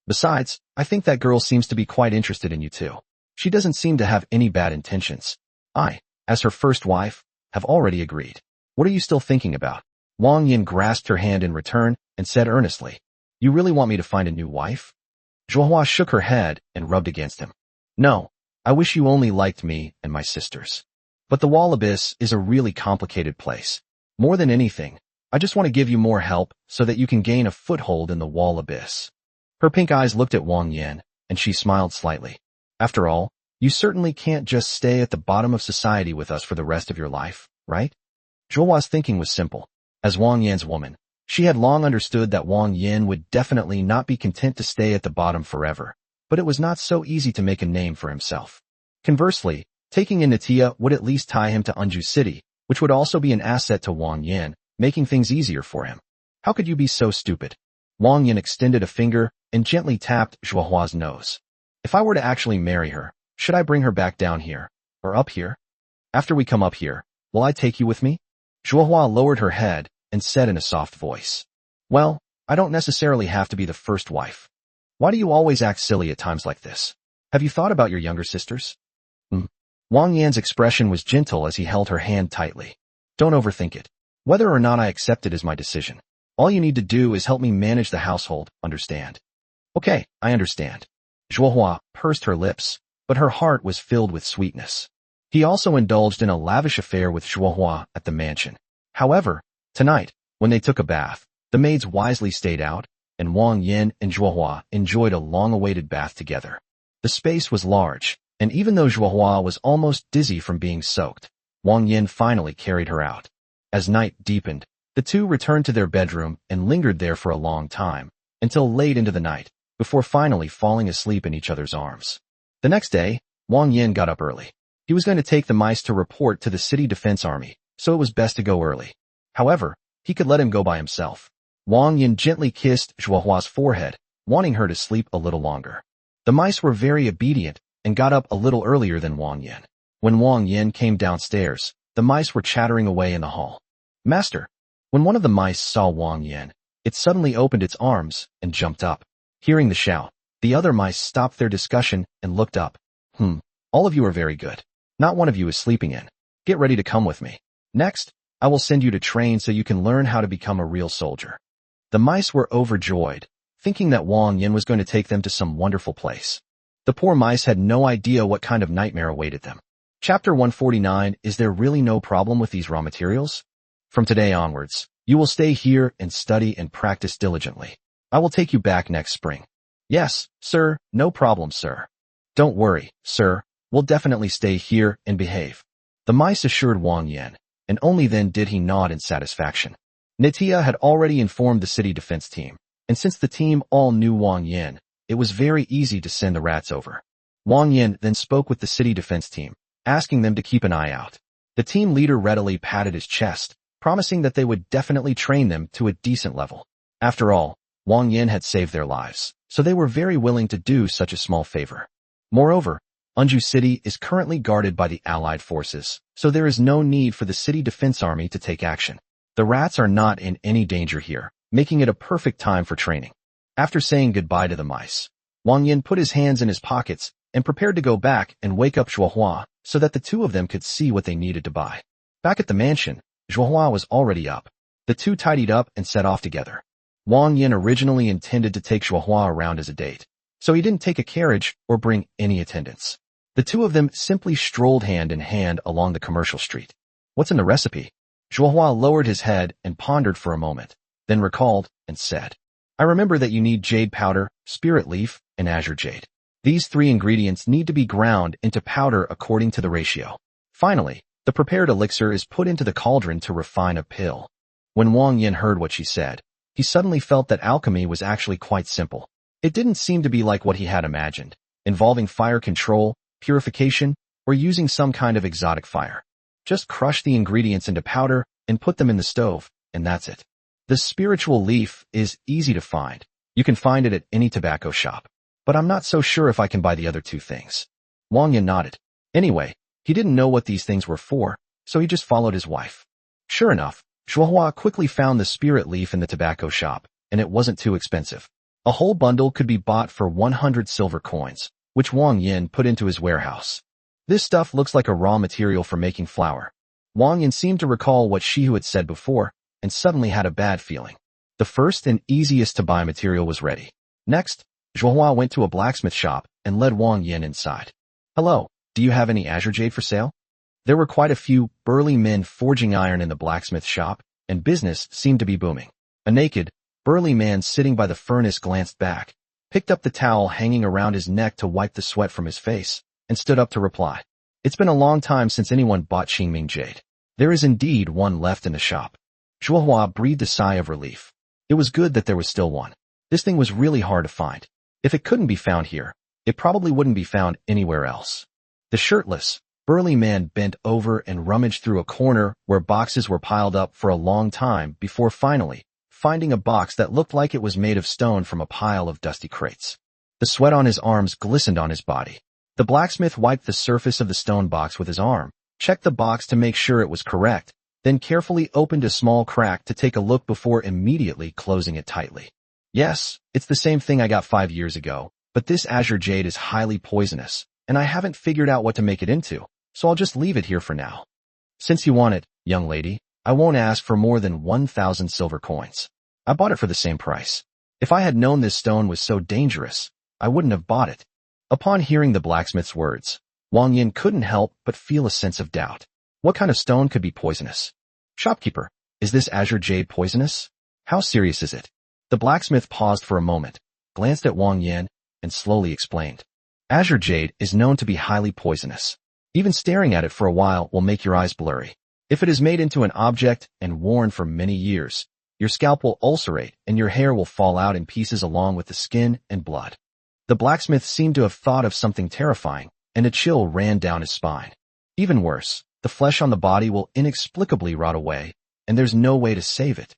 Besides, I think that girl seems to be quite interested in you too. She doesn't seem to have any bad intentions. I, as her first wife, have already agreed. What are you still thinking about? Wang Yan grasped her hand in return and said earnestly, You really want me to find a new wife? Zhuohua shook her head and rubbed against him. No, I wish you only liked me and my sisters. But the wall abyss is a really complicated place. More than anything, I just want to give you more help so that you can gain a foothold in the wall abyss. Her pink eyes looked at Wang Yan, and she smiled slightly. After all, you certainly can't just stay at the bottom of society with us for the rest of your life, right? Zhuohua's thinking was simple. As Wang Yan's woman, she had long understood that Wang Yan would definitely not be content to stay at the bottom forever, but it was not so easy to make a name for himself. Conversely, taking in Natia would at least tie him to Anju City, which would also be an asset to Wang Yan, making things easier for him. How could you be so stupid? Wang Yan extended a finger and gently tapped Zhuohua's nose. If I were to actually marry her, should I bring her back down here, or up here? After we come up here, will I take you with me? Zhuohua lowered her head and said in a soft voice. Well, I don't necessarily have to be the first wife. Why do you always act silly at times like this? Have you thought about your younger sisters? Wang Yan's expression was gentle as he held her hand tightly. Don't overthink it. Whether or not I accept it is my decision. All you need to do is help me manage the household, understand? Okay, I understand. Zhuohua pursed her lips, but her heart was filled with sweetness. He also indulged in a lavish affair with Zhuohua at the mansion. However, tonight, when they took a bath, the maids wisely stayed out, and Wang Yan and Zhuohua enjoyed a long-awaited bath together. The space was large, and even though Zhuohua was almost dizzy from being soaked, Wang Yan finally carried her out. As night deepened, the two returned to their bedroom and lingered there for a long time, until late into the night, before finally falling asleep in each other's arms. The next day, Wang Yan got up early. He was going to take the mice to report to the city defense army, so it was best to go early. However, he could let him go by himself. Wang Yan gently kissed Zhuohua's forehead, wanting her to sleep a little longer. The mice were very obedient and got up a little earlier than Wang Yan. When Wang Yan came downstairs, the mice were chattering away in the hall. Master, when one of the mice saw Wang Yan, it suddenly opened its arms and jumped up. Hearing the shout, the other mice stopped their discussion and looked up. All of you are very good. Not one of you is sleeping in. Get ready to come with me. Next, I will send you to train so you can learn how to become a real soldier. The mice were overjoyed, thinking that Wang Yan was going to take them to some wonderful place. The poor mice had no idea what kind of nightmare awaited them. Chapter 149. Is there really no problem with these raw materials? From today onwards, you will stay here and study and practice diligently. I will take you back next spring. Yes, sir, no problem, sir. Don't worry, sir, we'll definitely stay here and behave. The mice assured Wang Yan, and only then did he nod in satisfaction. Natia had already informed the city defense team, and since the team all knew Wang Yan, it was very easy to send the rats over. Wang Yan then spoke with the city defense team, asking them to keep an eye out. The team leader readily patted his chest, promising that they would definitely train them to a decent level. After all, Wang Yan had saved their lives, so they were very willing to do such a small favor. Moreover, Anju City is currently guarded by the Allied forces, so there is no need for the city defense army to take action. The rats are not in any danger here, making it a perfect time for training. After saying goodbye to the mice, Wang Yan put his hands in his pockets and prepared to go back and wake up Zhuohua so that the two of them could see what they needed to buy. Back at the mansion, Zhuohua was already up. The two tidied up and set off together. Wang Yan originally intended to take Zhuohua around as a date, so he didn't take a carriage or bring any attendants. The two of them simply strolled hand in hand along the commercial street. What's in the recipe? Zhuohua lowered his head and pondered for a moment, then recalled and said, I remember that you need jade powder, spirit leaf, and azure jade. These three ingredients need to be ground into powder according to the ratio. Finally, the prepared elixir is put into the cauldron to refine a pill. When Wang Yan heard what she said, he suddenly felt that alchemy was actually quite simple. It didn't seem to be like what he had imagined, involving fire control, purification, or using some kind of exotic fire. Just crush the ingredients into powder and put them in the stove, and that's it. The spiritual leaf is easy to find. You can find it at any tobacco shop. But I'm not so sure if I can buy the other two things. Wang Yan nodded. Anyway, he didn't know what these things were for, so he just followed his wife. Sure enough, Zhuohua quickly found the spirit leaf in the tobacco shop, and it wasn't too expensive. A whole bundle could be bought for 100 silver coins, which Wang Yan put into his warehouse. This stuff looks like a raw material for making flour. Wang Yan seemed to recall what Shihu had said before, and suddenly had a bad feeling. The first and easiest to buy material was ready. Next, Zhuohua went to a blacksmith shop and led Wang Yan inside. Hello, do you have any azure jade for sale? There were quite a few burly men forging iron in the blacksmith shop, and business seemed to be booming. A naked, burly man sitting by the furnace glanced back, picked up the towel hanging around his neck to wipe the sweat from his face, and stood up to reply. It's been a long time since anyone bought Qingming jade. There is indeed one left in the shop. Zhuohua breathed a sigh of relief. It was good that there was still one. This thing was really hard to find. If it couldn't be found here, it probably wouldn't be found anywhere else. The shirtless, burly man bent over and rummaged through a corner where boxes were piled up for a long time before finally finding a box that looked like it was made of stone from a pile of dusty crates. The sweat on his arms glistened on his body. The blacksmith wiped the surface of the stone box with his arm, checked the box to make sure it was correct, then carefully opened a small crack to take a look before immediately closing it tightly. Yes, it's the same thing I got 5 years ago, but this azure jade is highly poisonous, and I haven't figured out what to make it into, so I'll just leave it here for now. Since you want it, young lady, I won't ask for more than 1,000 silver coins. I bought it for the same price. If I had known this stone was so dangerous, I wouldn't have bought it. Upon hearing the blacksmith's words, Wang Yan couldn't help but feel a sense of doubt. What kind of stone could be poisonous? Shopkeeper, is this azure jade poisonous? How serious is it? The blacksmith paused for a moment, glanced at Wang Yan, and slowly explained. Azure jade is known to be highly poisonous. Even staring at it for a while will make your eyes blurry. If it is made into an object and worn for many years, your scalp will ulcerate and your hair will fall out in pieces along with the skin and blood. The blacksmith seemed to have thought of something terrifying, and a chill ran down his spine. Even worse, the flesh on the body will inexplicably rot away, and there's no way to save it.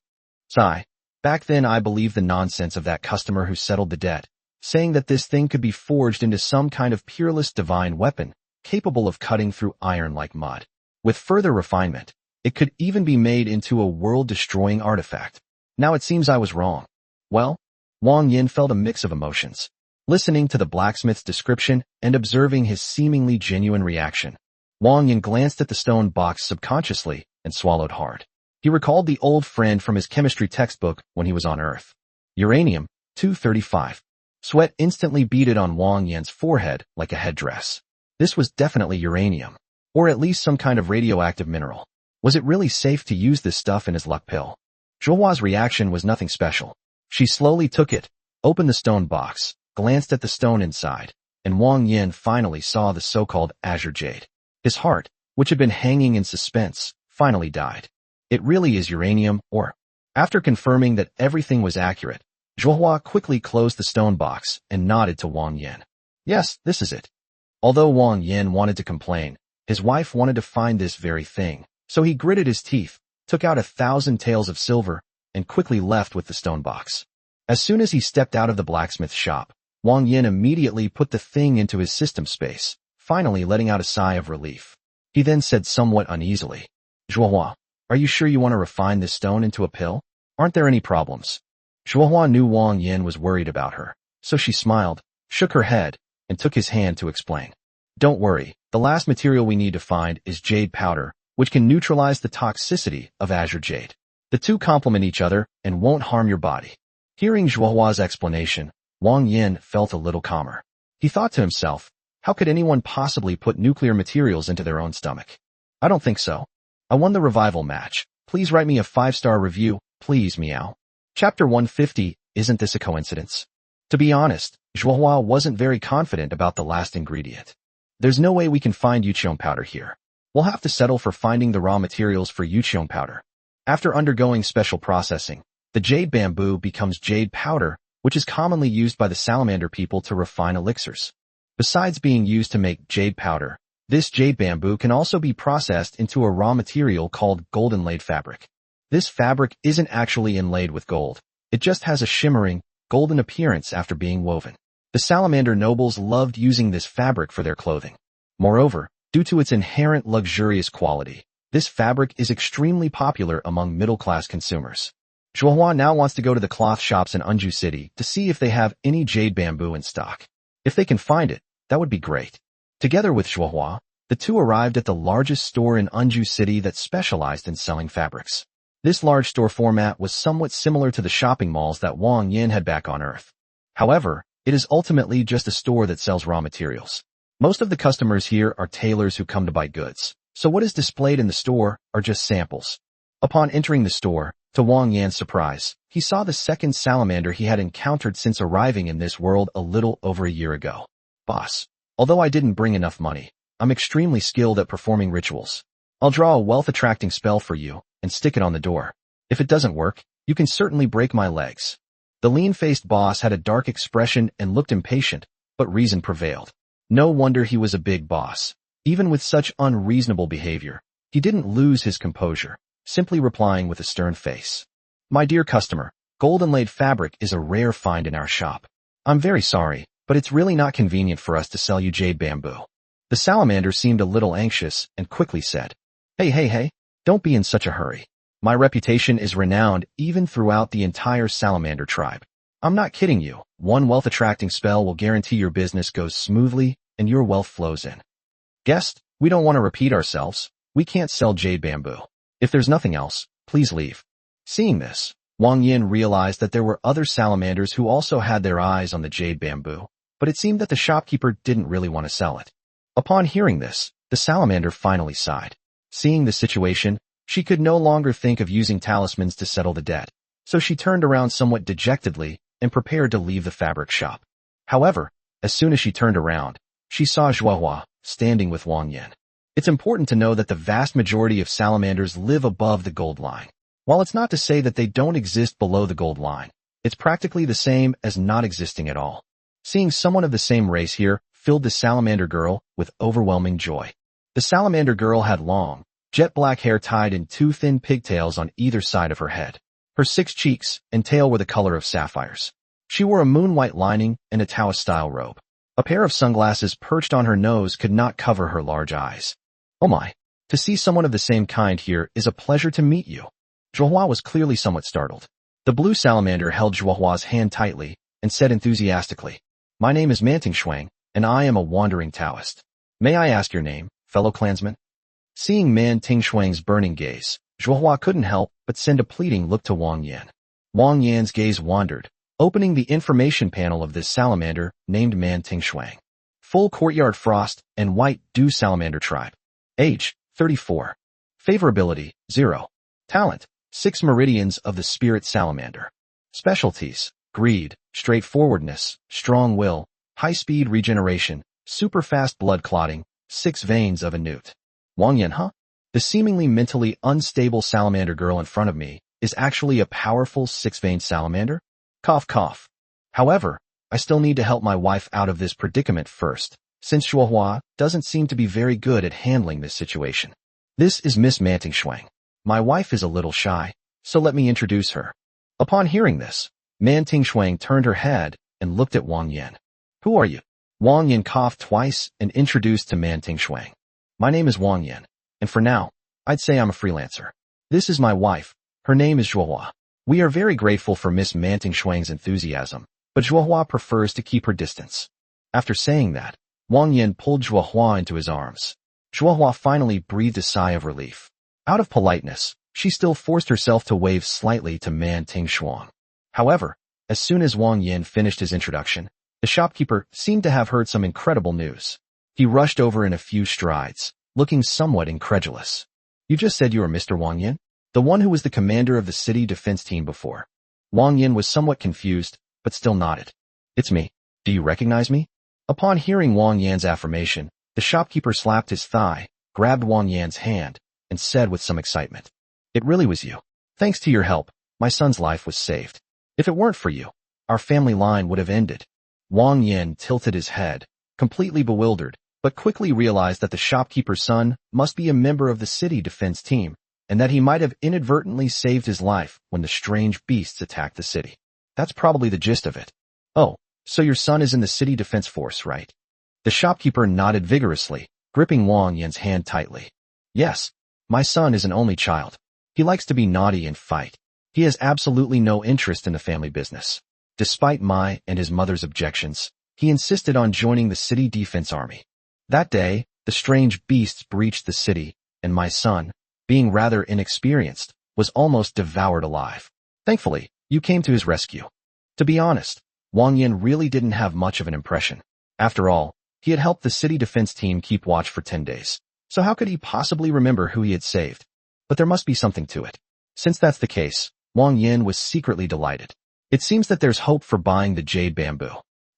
Sigh. Back then I believed the nonsense of that customer who settled the debt, saying that this thing could be forged into some kind of peerless divine weapon, capable of cutting through iron like mud. With further refinement, it could even be made into a world-destroying artifact. Now it seems I was wrong. Well, Wang Yan felt a mix of emotions. Listening to the blacksmith's description and observing his seemingly genuine reaction, Wang Yan glanced at the stone box subconsciously and swallowed hard. He recalled the old friend from his chemistry textbook when he was on Earth. Uranium, 235. Sweat instantly beaded on Wang Yan's forehead like a headdress. This was definitely uranium, or at least some kind of radioactive mineral. Was it really safe to use this stuff in his luck pill? Zhuohua's reaction was nothing special. She slowly took it, opened the stone box, glanced at the stone inside, and Wang Yan finally saw the so-called azure jade. His heart, which had been hanging in suspense, finally died. It really is uranium, or... After confirming that everything was accurate, Zhuohua quickly closed the stone box and nodded to Wang Yan. Yes, this is it. Although Wang Yan wanted to complain, his wife wanted to find this very thing, so he gritted his teeth, took out 1,000 taels of silver, and quickly left with the stone box. As soon as he stepped out of the blacksmith shop, Wang Yan immediately put the thing into his system space, finally letting out a sigh of relief. He then said somewhat uneasily, Zhuohua, are you sure you want to refine this stone into a pill? Aren't there any problems? Zhuohua knew Wang Yan was worried about her, so she smiled, shook her head, and took his hand to explain. Don't worry, the last material we need to find is jade powder, which can neutralize the toxicity of azure jade. The two complement each other and won't harm your body. Hearing Zhuohua's explanation, Wang Yan felt a little calmer. He thought to himself, how could anyone possibly put nuclear materials into their own stomach? I don't think so. I won the revival match. Please write me a 5-star review, please, meow. Chapter 150, isn't this a coincidence? To be honest, Zhuohua wasn't very confident about the last ingredient. There's no way we can find yuqiong powder here. We'll have to settle for finding the raw materials for yuqiong powder. After undergoing special processing, the jade bamboo becomes jade powder, which is commonly used by the salamander people to refine elixirs. Besides being used to make jade powder, This jade bamboo can also be processed into a raw material called gold inlaid fabric. This fabric isn't actually inlaid with gold. It just has a shimmering, golden appearance after being woven. The salamander nobles loved using this fabric for their clothing. Moreover, due to its inherent luxurious quality, this fabric is extremely popular among middle-class consumers. Zhuohua now wants to go to the cloth shops in Anju City to see if they have any jade bamboo in stock. If they can find it, that would be great. Together with Zhuohua, the two arrived at the largest store in Anju City that specialized in selling fabrics. This large store format was somewhat similar to the shopping malls that Wang Yan had back on Earth. However, it is ultimately just a store that sells raw materials. Most of the customers here are tailors who come to buy goods, so what is displayed in the store are just samples. Upon entering the store, to Wang Yan's surprise, he saw the second salamander he had encountered since arriving in this world a little over a year ago. Boss, although I didn't bring enough money, I'm extremely skilled at performing rituals. I'll draw a wealth-attracting spell for you and stick it on the door. If it doesn't work, you can certainly break my legs. The lean-faced boss had a dark expression and looked impatient, but reason prevailed. No wonder he was a big boss. Even with such unreasonable behavior, he didn't lose his composure, simply replying with a stern face. My dear customer, gold inlaid fabric is a rare find in our shop. I'm very sorry, but it's really not convenient for us to sell you jade bamboo. The salamander seemed a little anxious and quickly said, Hey, don't be in such a hurry. My reputation is renowned even throughout the entire salamander tribe. I'm not kidding you. One wealth-attracting spell will guarantee your business goes smoothly and your wealth flows in. Guest, we don't want to repeat ourselves. We can't sell jade bamboo. If there's nothing else, please leave. Seeing this, Wang Yan realized that there were other salamanders who also had their eyes on the jade bamboo, but it seemed that the shopkeeper didn't really want to sell it. Upon hearing this, the salamander finally sighed. Seeing the situation, she could no longer think of using talismans to settle the debt, so she turned around somewhat dejectedly and prepared to leave the fabric shop. However, as soon as she turned around, she saw Zhuohua standing with Wang Yan. It's important to know that the vast majority of salamanders live above the gold line. While it's not to say that they don't exist below the gold line, it's practically the same as not existing at all. Seeing someone of the same race here filled the salamander girl with overwhelming joy. The salamander girl had long, jet black hair tied in two thin pigtails on either side of her head. Her 6 cheeks and tail were the color of sapphires. She wore a moon-white lining and a Taoist-style robe. A pair of sunglasses perched on her nose could not cover her large eyes. Oh my, to see someone of the same kind here is a pleasure to meet you. Zhuohua was clearly somewhat startled. The blue salamander held Zhuohua's hand tightly and said enthusiastically, My name is Manting Shuang, and I am a wandering Taoist. May I ask your name, fellow clansman? Seeing Manting Shuang's burning gaze, Zhuohua couldn't help but send a pleading look to Wang Yan. Wang Yan's gaze wandered, opening the information panel of this salamander named Manting Shuang. Full courtyard frost and white dew salamander tribe. Age, 34. Favorability, 0. Talent, 6 meridians of the spirit salamander. Specialties, greed, straightforwardness, strong will, high-speed regeneration, super-fast blood clotting, 6 veins of a newt. Wang Yan, huh? The seemingly mentally unstable salamander girl in front of me is actually a powerful 6-vein salamander? Cough cough. However, I still need to help my wife out of this predicament first, since Zhuohua doesn't seem to be very good at handling this situation. This is Miss Manting Shuang. My wife is a little shy, so let me introduce her. Upon hearing this, Manting Shuang turned her head and looked at Wang Yan. Who are you? Wang Yan coughed twice and introduced to Manting Shuang. My name is Wang Yan, and for now, I'd say I'm a freelancer. This is my wife. Her name is Zhuohua. We are very grateful for Miss Manting Shuang's enthusiasm, but Zhuohua prefers to keep her distance. After saying that, Wang Yan pulled Zhuohua into his arms. Zhuohua finally breathed a sigh of relief. Out of politeness, she still forced herself to wave slightly to Manting Shuang. However, as soon as Wang Yan finished his introduction, the shopkeeper seemed to have heard some incredible news. He rushed over in a few strides, looking somewhat incredulous. You just said you were Mr. Wang Yan? The one who was the commander of the city defense team before. Wang Yan was somewhat confused, but still nodded. It's me. Do you recognize me? Upon hearing Wang Yan's affirmation, the shopkeeper slapped his thigh, grabbed Wang Yan's hand, and said with some excitement, It really was you. Thanks to your help, my son's life was saved. If it weren't for you, our family line would have ended. Wang Yan tilted his head, completely bewildered, but quickly realized that the shopkeeper's son must be a member of the city defense team, and that he might have inadvertently saved his life when the strange beasts attacked the city. That's probably the gist of it. Oh, so your son is in the city defense force, right? The shopkeeper nodded vigorously, gripping Wang Yan's hand tightly. Yes, my son is an only child. He likes to be naughty and fight. He has absolutely no interest in the family business. Despite my and his mother's objections, he insisted on joining the city defense army. That day, the strange beasts breached the city, and my son, being rather inexperienced, was almost devoured alive. Thankfully, you came to his rescue. To be honest, Wang Yan really didn't have much of an impression. After all, he had helped the city defense team keep watch for 10 days. So how could he possibly remember who he had saved? But there must be something to it. Since that's the case, Wang Yan was secretly delighted. It seems that there's hope for buying the jade bamboo.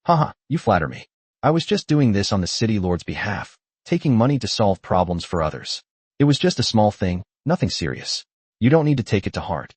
Haha, you flatter me. I was just doing this on the city lord's behalf, taking money to solve problems for others. It was just a small thing, nothing serious. You don't need to take it to heart.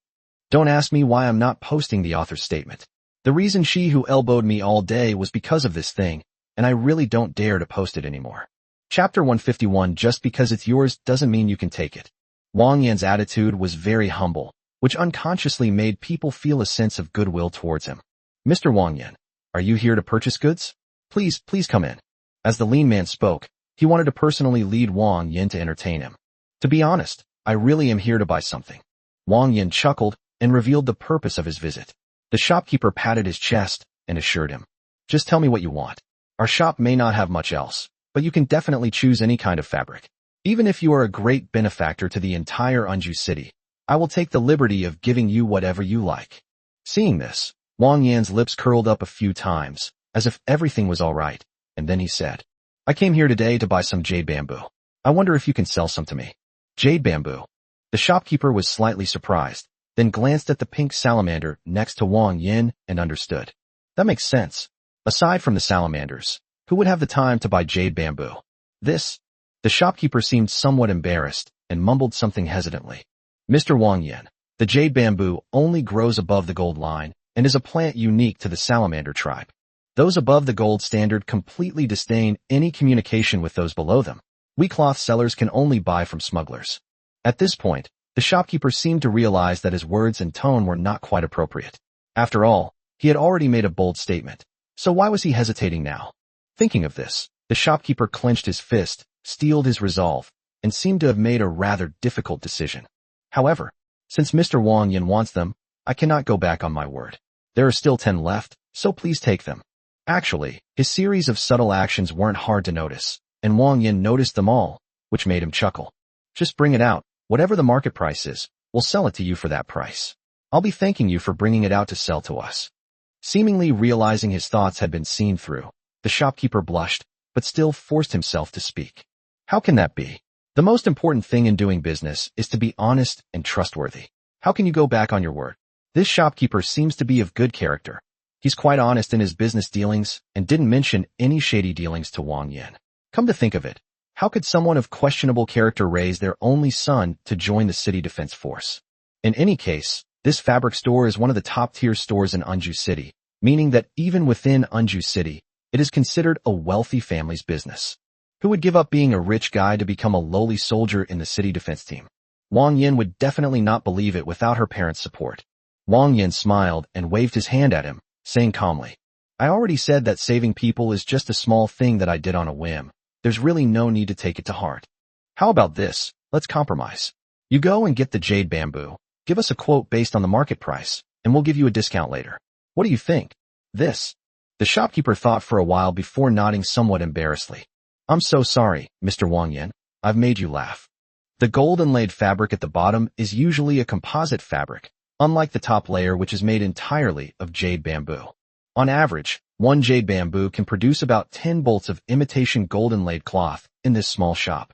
Don't ask me why I'm not posting the author's statement. The reason she who elbowed me all day was because of this thing, and I really don't dare to post it anymore. Chapter 151. Just because it's yours doesn't mean you can take it. Wang Yan's attitude was very humble, which unconsciously made people feel a sense of goodwill towards him. Mr. Wang Yan, are you here to purchase goods? Please come in. As the lean man spoke, he wanted to personally lead Wang Yan to entertain him. To be honest, I really am here to buy something. Wang Yan chuckled and revealed the purpose of his visit. The shopkeeper patted his chest and assured him, just tell me what you want. Our shop may not have much else, but you can definitely choose any kind of fabric. Even if you are a great benefactor to the entire Anju city, I will take the liberty of giving you whatever you like. Seeing this, Wang Yan's lips curled up a few times, as if everything was all right, and then he said, I came here today to buy some jade bamboo. I wonder if you can sell some to me. Jade bamboo. The shopkeeper was slightly surprised, then glanced at the pink salamander next to Wang Yan and understood. That makes sense. Aside from the salamanders, who would have the time to buy jade bamboo? The shopkeeper seemed somewhat embarrassed and mumbled something hesitantly. Mr. Wang Yan, the jade bamboo only grows above the gold line and is a plant unique to the salamander tribe. Those above the gold standard completely disdain any communication with those below them. We cloth sellers can only buy from smugglers. At this point, the shopkeeper seemed to realize that his words and tone were not quite appropriate. After all, he had already made a bold statement, so why was he hesitating now? Thinking of this, the shopkeeper clenched his fist, steeled his resolve, and seemed to have made a rather difficult decision. However, since Mr. Wang Yan wants them, I cannot go back on my word. There are still 10 left, so please take them. Actually, his series of subtle actions weren't hard to notice, and Wang Yan noticed them all, which made him chuckle. Just bring it out, whatever the market price is, we'll sell it to you for that price. I'll be thanking you for bringing it out to sell to us. Seemingly realizing his thoughts had been seen through, the shopkeeper blushed, but still forced himself to speak. How can that be? The most important thing in doing business is to be honest and trustworthy. How can you go back on your word? This shopkeeper seems to be of good character. He's quite honest in his business dealings and didn't mention any shady dealings to Wang Yan. Come to think of it, how could someone of questionable character raise their only son to join the city defense force? In any case, this fabric store is one of the top-tier stores in Anju City, meaning that even within Anju City, it is considered a wealthy family's business. Who would give up being a rich guy to become a lowly soldier in the city defense team? Wang Yan would definitely not believe it without her parents' support. Wang Yan smiled and waved his hand at him, saying calmly, I already said that saving people is just a small thing that I did on a whim. There's really no need to take it to heart. How about this? Let's compromise. You go and get the jade bamboo, give us a quote based on the market price, and we'll give you a discount later. What do you think? The shopkeeper thought for a while before nodding somewhat embarrassedly. I'm so sorry, Mr. Wang Yan. I've made you laugh. The gold inlaid fabric at the bottom is usually a composite fabric, unlike the top layer which is made entirely of jade bamboo. On average, one jade bamboo can produce about 10 bolts of imitation gold inlaid cloth in this small shop.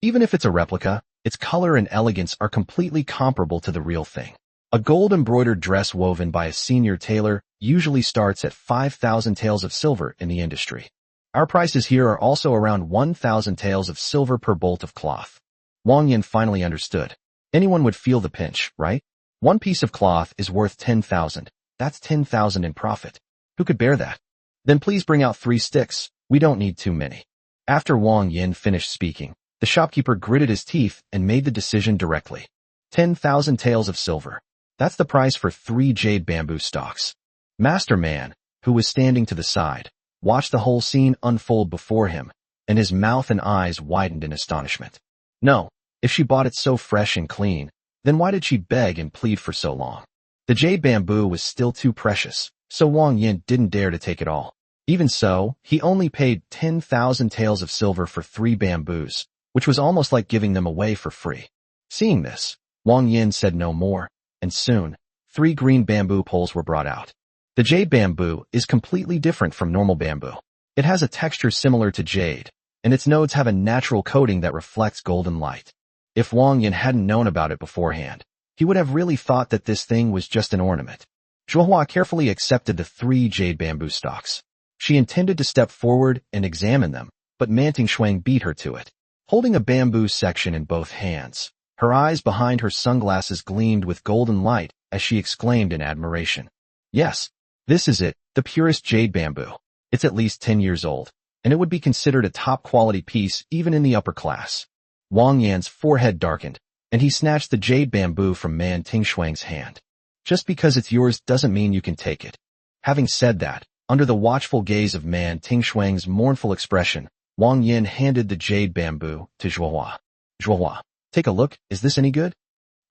Even if it's a replica, its color and elegance are completely comparable to the real thing. A gold embroidered dress woven by a senior tailor usually starts at 5,000 taels of silver in the industry. Our prices here are also around 1,000 taels of silver per bolt of cloth. Wang Yan finally understood. Anyone would feel the pinch, right? One piece of cloth is worth 10,000. That's 10,000 in profit. Who could bear that? Then please bring out 3 sticks. We don't need too many. After Wang Yan finished speaking, the shopkeeper gritted his teeth and made the decision directly. 10,000 taels of silver. That's the price for 3 jade bamboo stalks. Master Man, who was standing to the side, watched the whole scene unfold before him, and his mouth and eyes widened in astonishment. No, if she bought it so fresh and clean, then why did she beg and plead for so long? The jade bamboo was still too precious, so Wang Yan didn't dare to take it all. Even so, he only paid 10,000 taels of silver for 3 bamboos, which was almost like giving them away for free. Seeing this, Wang Yan said no more, and soon, 3 green bamboo poles were brought out. The jade bamboo is completely different from normal bamboo. It has a texture similar to jade, and its nodes have a natural coating that reflects golden light. If Wang Yan hadn't known about it beforehand, he would have really thought that this thing was just an ornament. Zhuohua carefully accepted the 3 jade bamboo stalks. She intended to step forward and examine them, but Manting beat her to it. Holding a bamboo section in both hands, her eyes behind her sunglasses gleamed with golden light as she exclaimed in admiration. Yes, this is it, the purest jade bamboo. It's at least 10 years old, and it would be considered a top-quality piece even in the upper class. Wang Yan's forehead darkened, and he snatched the jade bamboo from Man Tingshuang's hand. Just because it's yours doesn't mean you can take it. Having said that, under the watchful gaze of Man Tingshuang's mournful expression, Wang Yan handed the jade bamboo to Zhuohua. Zhuohua, take a look, is this any good?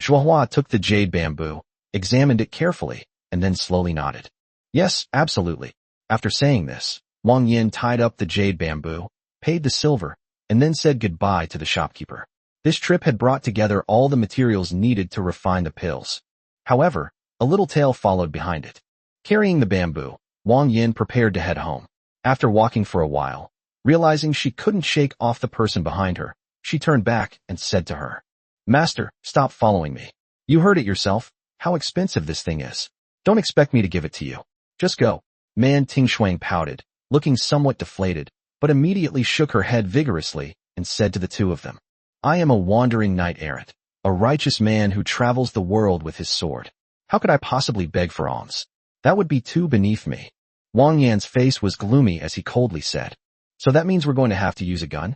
Zhuohua took the jade bamboo, examined it carefully, and then slowly nodded. Yes, absolutely. After saying this, Wang Yan tied up the jade bamboo, paid the silver, and then said goodbye to the shopkeeper. This trip had brought together all the materials needed to refine the pills. However, a little tale followed behind it. Carrying the bamboo, Wang Yan prepared to head home. After walking for a while, realizing she couldn't shake off the person behind her, she turned back and said to her, Master, stop following me. You heard it yourself, how expensive this thing is. Don't expect me to give it to you. Just go. Man Tingshuang pouted, looking somewhat deflated, but immediately shook her head vigorously and said to the two of them, I am a wandering knight-errant, a righteous man who travels the world with his sword. How could I possibly beg for alms? That would be too beneath me. Wang Yan's face was gloomy as he coldly said, So that means we're going to have to use a gun?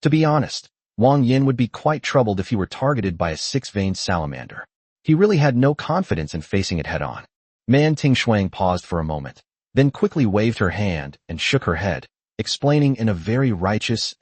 To be honest, Wang Yan would be quite troubled if he were targeted by a 6-veined salamander. He really had no confidence in facing it head-on. Man Tingshuang paused for a moment, then quickly waved her hand and shook her head, explaining in a very righteous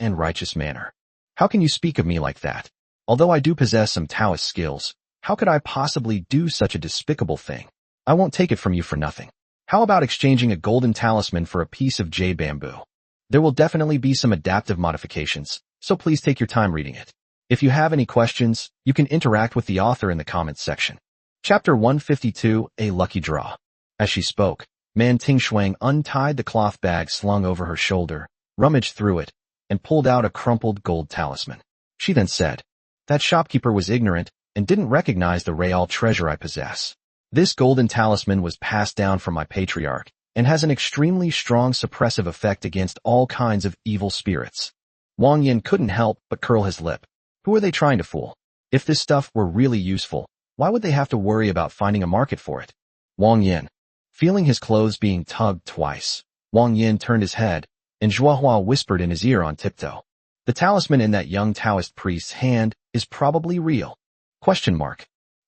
manner. How can you speak of me like that? Although I do possess some Taoist skills, how could I possibly do such a despicable thing? I won't take it from you for nothing. How about exchanging a golden talisman for a piece of jade bamboo? There will definitely be some adaptive modifications, so please take your time reading it. If you have any questions, you can interact with the author in the comments section. Chapter 152, A Lucky Draw. As she spoke, Man Tingshuang untied the cloth bag slung over her shoulder, rummaged through it, and pulled out a crumpled gold talisman. She then said, That shopkeeper was ignorant and didn't recognize the real treasure I possess. This golden talisman was passed down from my patriarch and has an extremely strong suppressive effect against all kinds of evil spirits. Wang Yan couldn't help but curl his lip. Who are they trying to fool? If this stuff were really useful, why would they have to worry about finding a market for it? Wang Yan. Feeling his clothes being tugged twice, Wang Yan turned his head, and Zhuohua whispered in his ear on tiptoe. The talisman in that young Taoist priest's hand is probably real. ?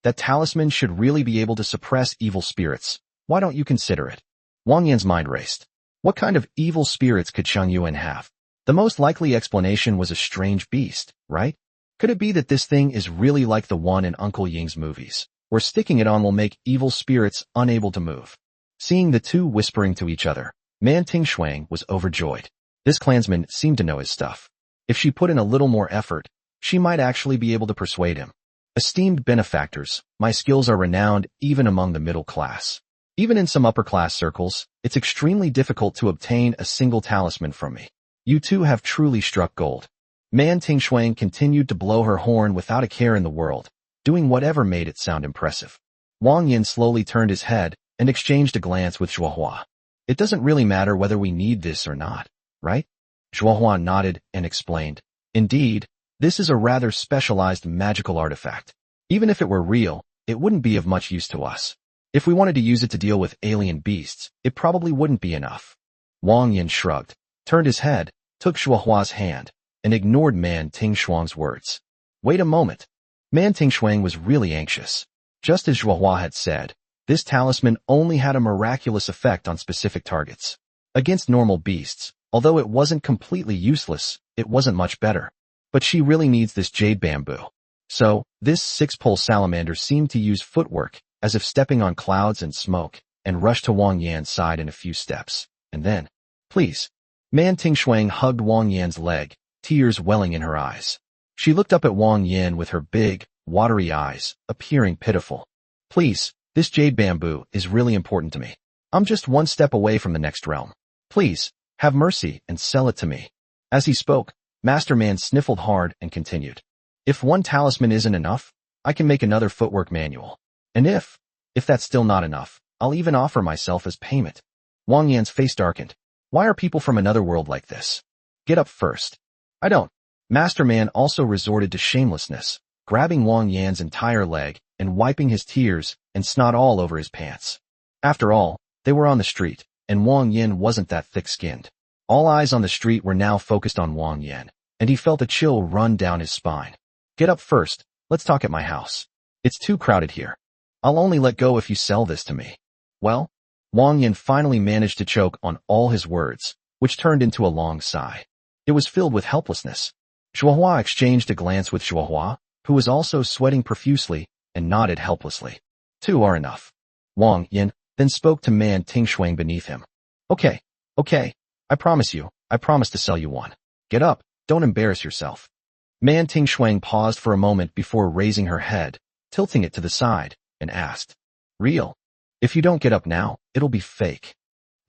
That talisman should really be able to suppress evil spirits. Why don't you consider it? Wang Yan's mind raced. What kind of evil spirits could Cheng Yuan have? The most likely explanation was a strange beast, right? Could it be that this thing is really like the one in Uncle Ying's movies, where sticking it on will make evil spirits unable to move? Seeing the two whispering to each other, Man Tingshuang was overjoyed. This clansman seemed to know his stuff. If she put in a little more effort, she might actually be able to persuade him. Esteemed benefactors, my skills are renowned even among the middle class. Even in some upper-class circles, it's extremely difficult to obtain a single talisman from me. You two have truly struck gold. Man Tingshuang continued to blow her horn without a care in the world, doing whatever made it sound impressive. Wang Yan slowly turned his head and exchanged a glance with Zhuohua. It doesn't really matter whether we need this or not, right? Zhuohua nodded and explained. Indeed, this is a rather specialized magical artifact. Even if it were real, it wouldn't be of much use to us. If we wanted to use it to deal with alien beasts, it probably wouldn't be enough. Wang Yan shrugged, turned his head, took Shuahua's hand, and ignored Man Tingshuang's words. Wait a moment. Man Tingshuang was really anxious. Just as Shuahua had said, this talisman only had a miraculous effect on specific targets. Against normal beasts, although it wasn't completely useless, it wasn't much better. But she really needs this jade bamboo. So, this six-pole salamander seemed to use footwork, as if stepping on clouds and smoke, and rushed to Wang Yan's side in a few steps. And then, please. Man Tingshuang hugged Wang Yan's leg, tears welling in her eyes. She looked up at Wang Yan with her big, watery eyes, appearing pitiful. Please, this jade bamboo is really important to me. I'm just one step away from the next realm. Please, have mercy and sell it to me. As he spoke, Master Man sniffled hard and continued. If one talisman isn't enough, I can make another footwork manual. And if that's still not enough, I'll even offer myself as payment. Wang Yan's face darkened. Why are people from another world like this? Get up first. I don't. Master Man also resorted to shamelessness, grabbing Wang Yan's entire leg and wiping his tears and snot all over his pants. After all, they were on the street, and Wang Yan wasn't that thick-skinned. All eyes on the street were now focused on Wang Yan, and he felt a chill run down his spine. Get up first, let's talk at my house. It's too crowded here. I'll only let go if you sell this to me. Well? Wang Yan finally managed to choke on all his words, which turned into a long sigh. It was filled with helplessness. Shuahua exchanged a glance with Shuahua, who was also sweating profusely, and nodded helplessly. Two are enough. Wang Yan then spoke to Man Tingshuang beneath him. Okay. I promise to sell you one. Get up, don't embarrass yourself. Man Tingshuang paused for a moment before raising her head, tilting it to the side, and asked. Real? If you don't get up now, it'll be fake.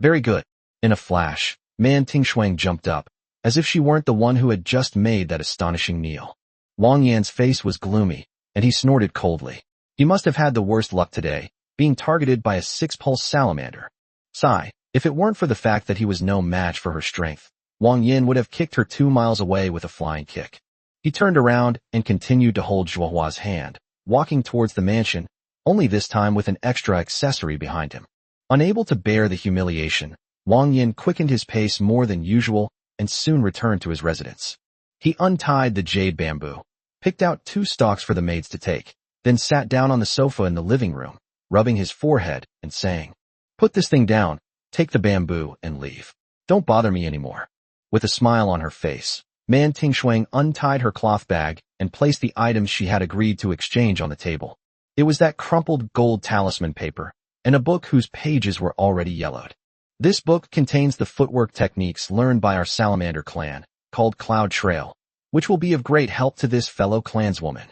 Very good. In a flash, Man Tingshuang jumped up, as if she weren't the one who had just made that astonishing kneel. Wang Yan's face was gloomy, and he snorted coldly. He must have had the worst luck today, being targeted by a six-pulse salamander. Sigh, if it weren't for the fact that he was no match for her strength, Wang Yan would have kicked her 2 miles away with a flying kick. He turned around and continued to hold Shuahua's hand, walking towards the mansion, only this time with an extra accessory behind him. Unable to bear the humiliation, Wang Yan quickened his pace more than usual and soon returned to his residence. He untied the jade bamboo, picked out 2 stalks for the maids to take, then sat down on the sofa in the living room, rubbing his forehead and saying, Put this thing down, take the bamboo and leave. Don't bother me anymore. With a smile on her face, Man Tingshuang untied her cloth bag and placed the items she had agreed to exchange on the table. It was that crumpled gold talisman paper, and a book whose pages were already yellowed. This book contains the footwork techniques learned by our salamander clan, called Cloud Trail, which will be of great help to this fellow clanswoman.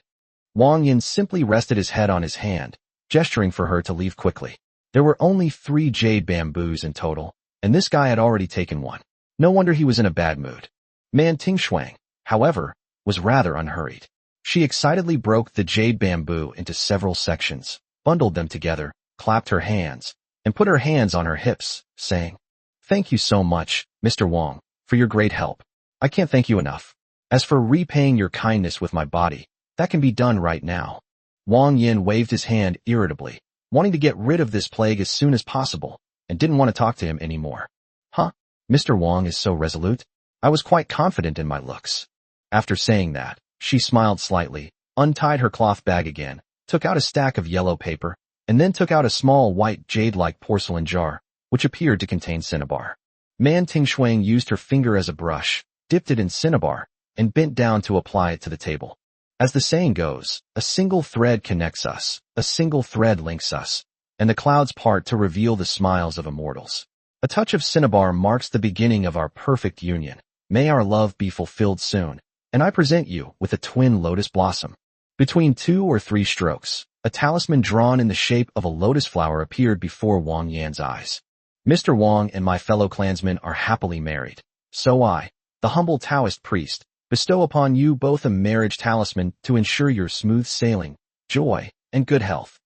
Wang Yan simply rested his head on his hand, gesturing for her to leave quickly. There were only 3 jade bamboos in total, and this guy had already taken one. No wonder he was in a bad mood. Man Tingshuang, however, was rather unhurried. She excitedly broke the jade bamboo into several sections, bundled them together, clapped her hands, and put her hands on her hips, saying, Thank you so much, Mr. Wang, for your great help. I can't thank you enough. As for repaying your kindness with my body, that can be done right now. Wang Yan waved his hand irritably, wanting to get rid of this plague as soon as possible, and didn't want to talk to him anymore. Huh? Mr. Wang is so resolute. I was quite confident in my looks. After saying that, she smiled slightly, untied her cloth bag again, took out a stack of yellow paper, and then took out a small white jade-like porcelain jar, which appeared to contain cinnabar. Man Tingshuang used her finger as a brush, dipped it in cinnabar, and bent down to apply it to the table. As the saying goes, a single thread connects us, a single thread links us, and the clouds part to reveal the smiles of immortals. A touch of cinnabar marks the beginning of our perfect union. May our love be fulfilled soon, and I present you with a twin lotus blossom. Between 2 or 3 strokes, a talisman drawn in the shape of a lotus flower appeared before Wang Yan's eyes. Mr. Wang and my fellow clansmen are happily married. So I, the humble Taoist priest, bestow upon you both a marriage talisman to ensure your smooth sailing, joy, and good health.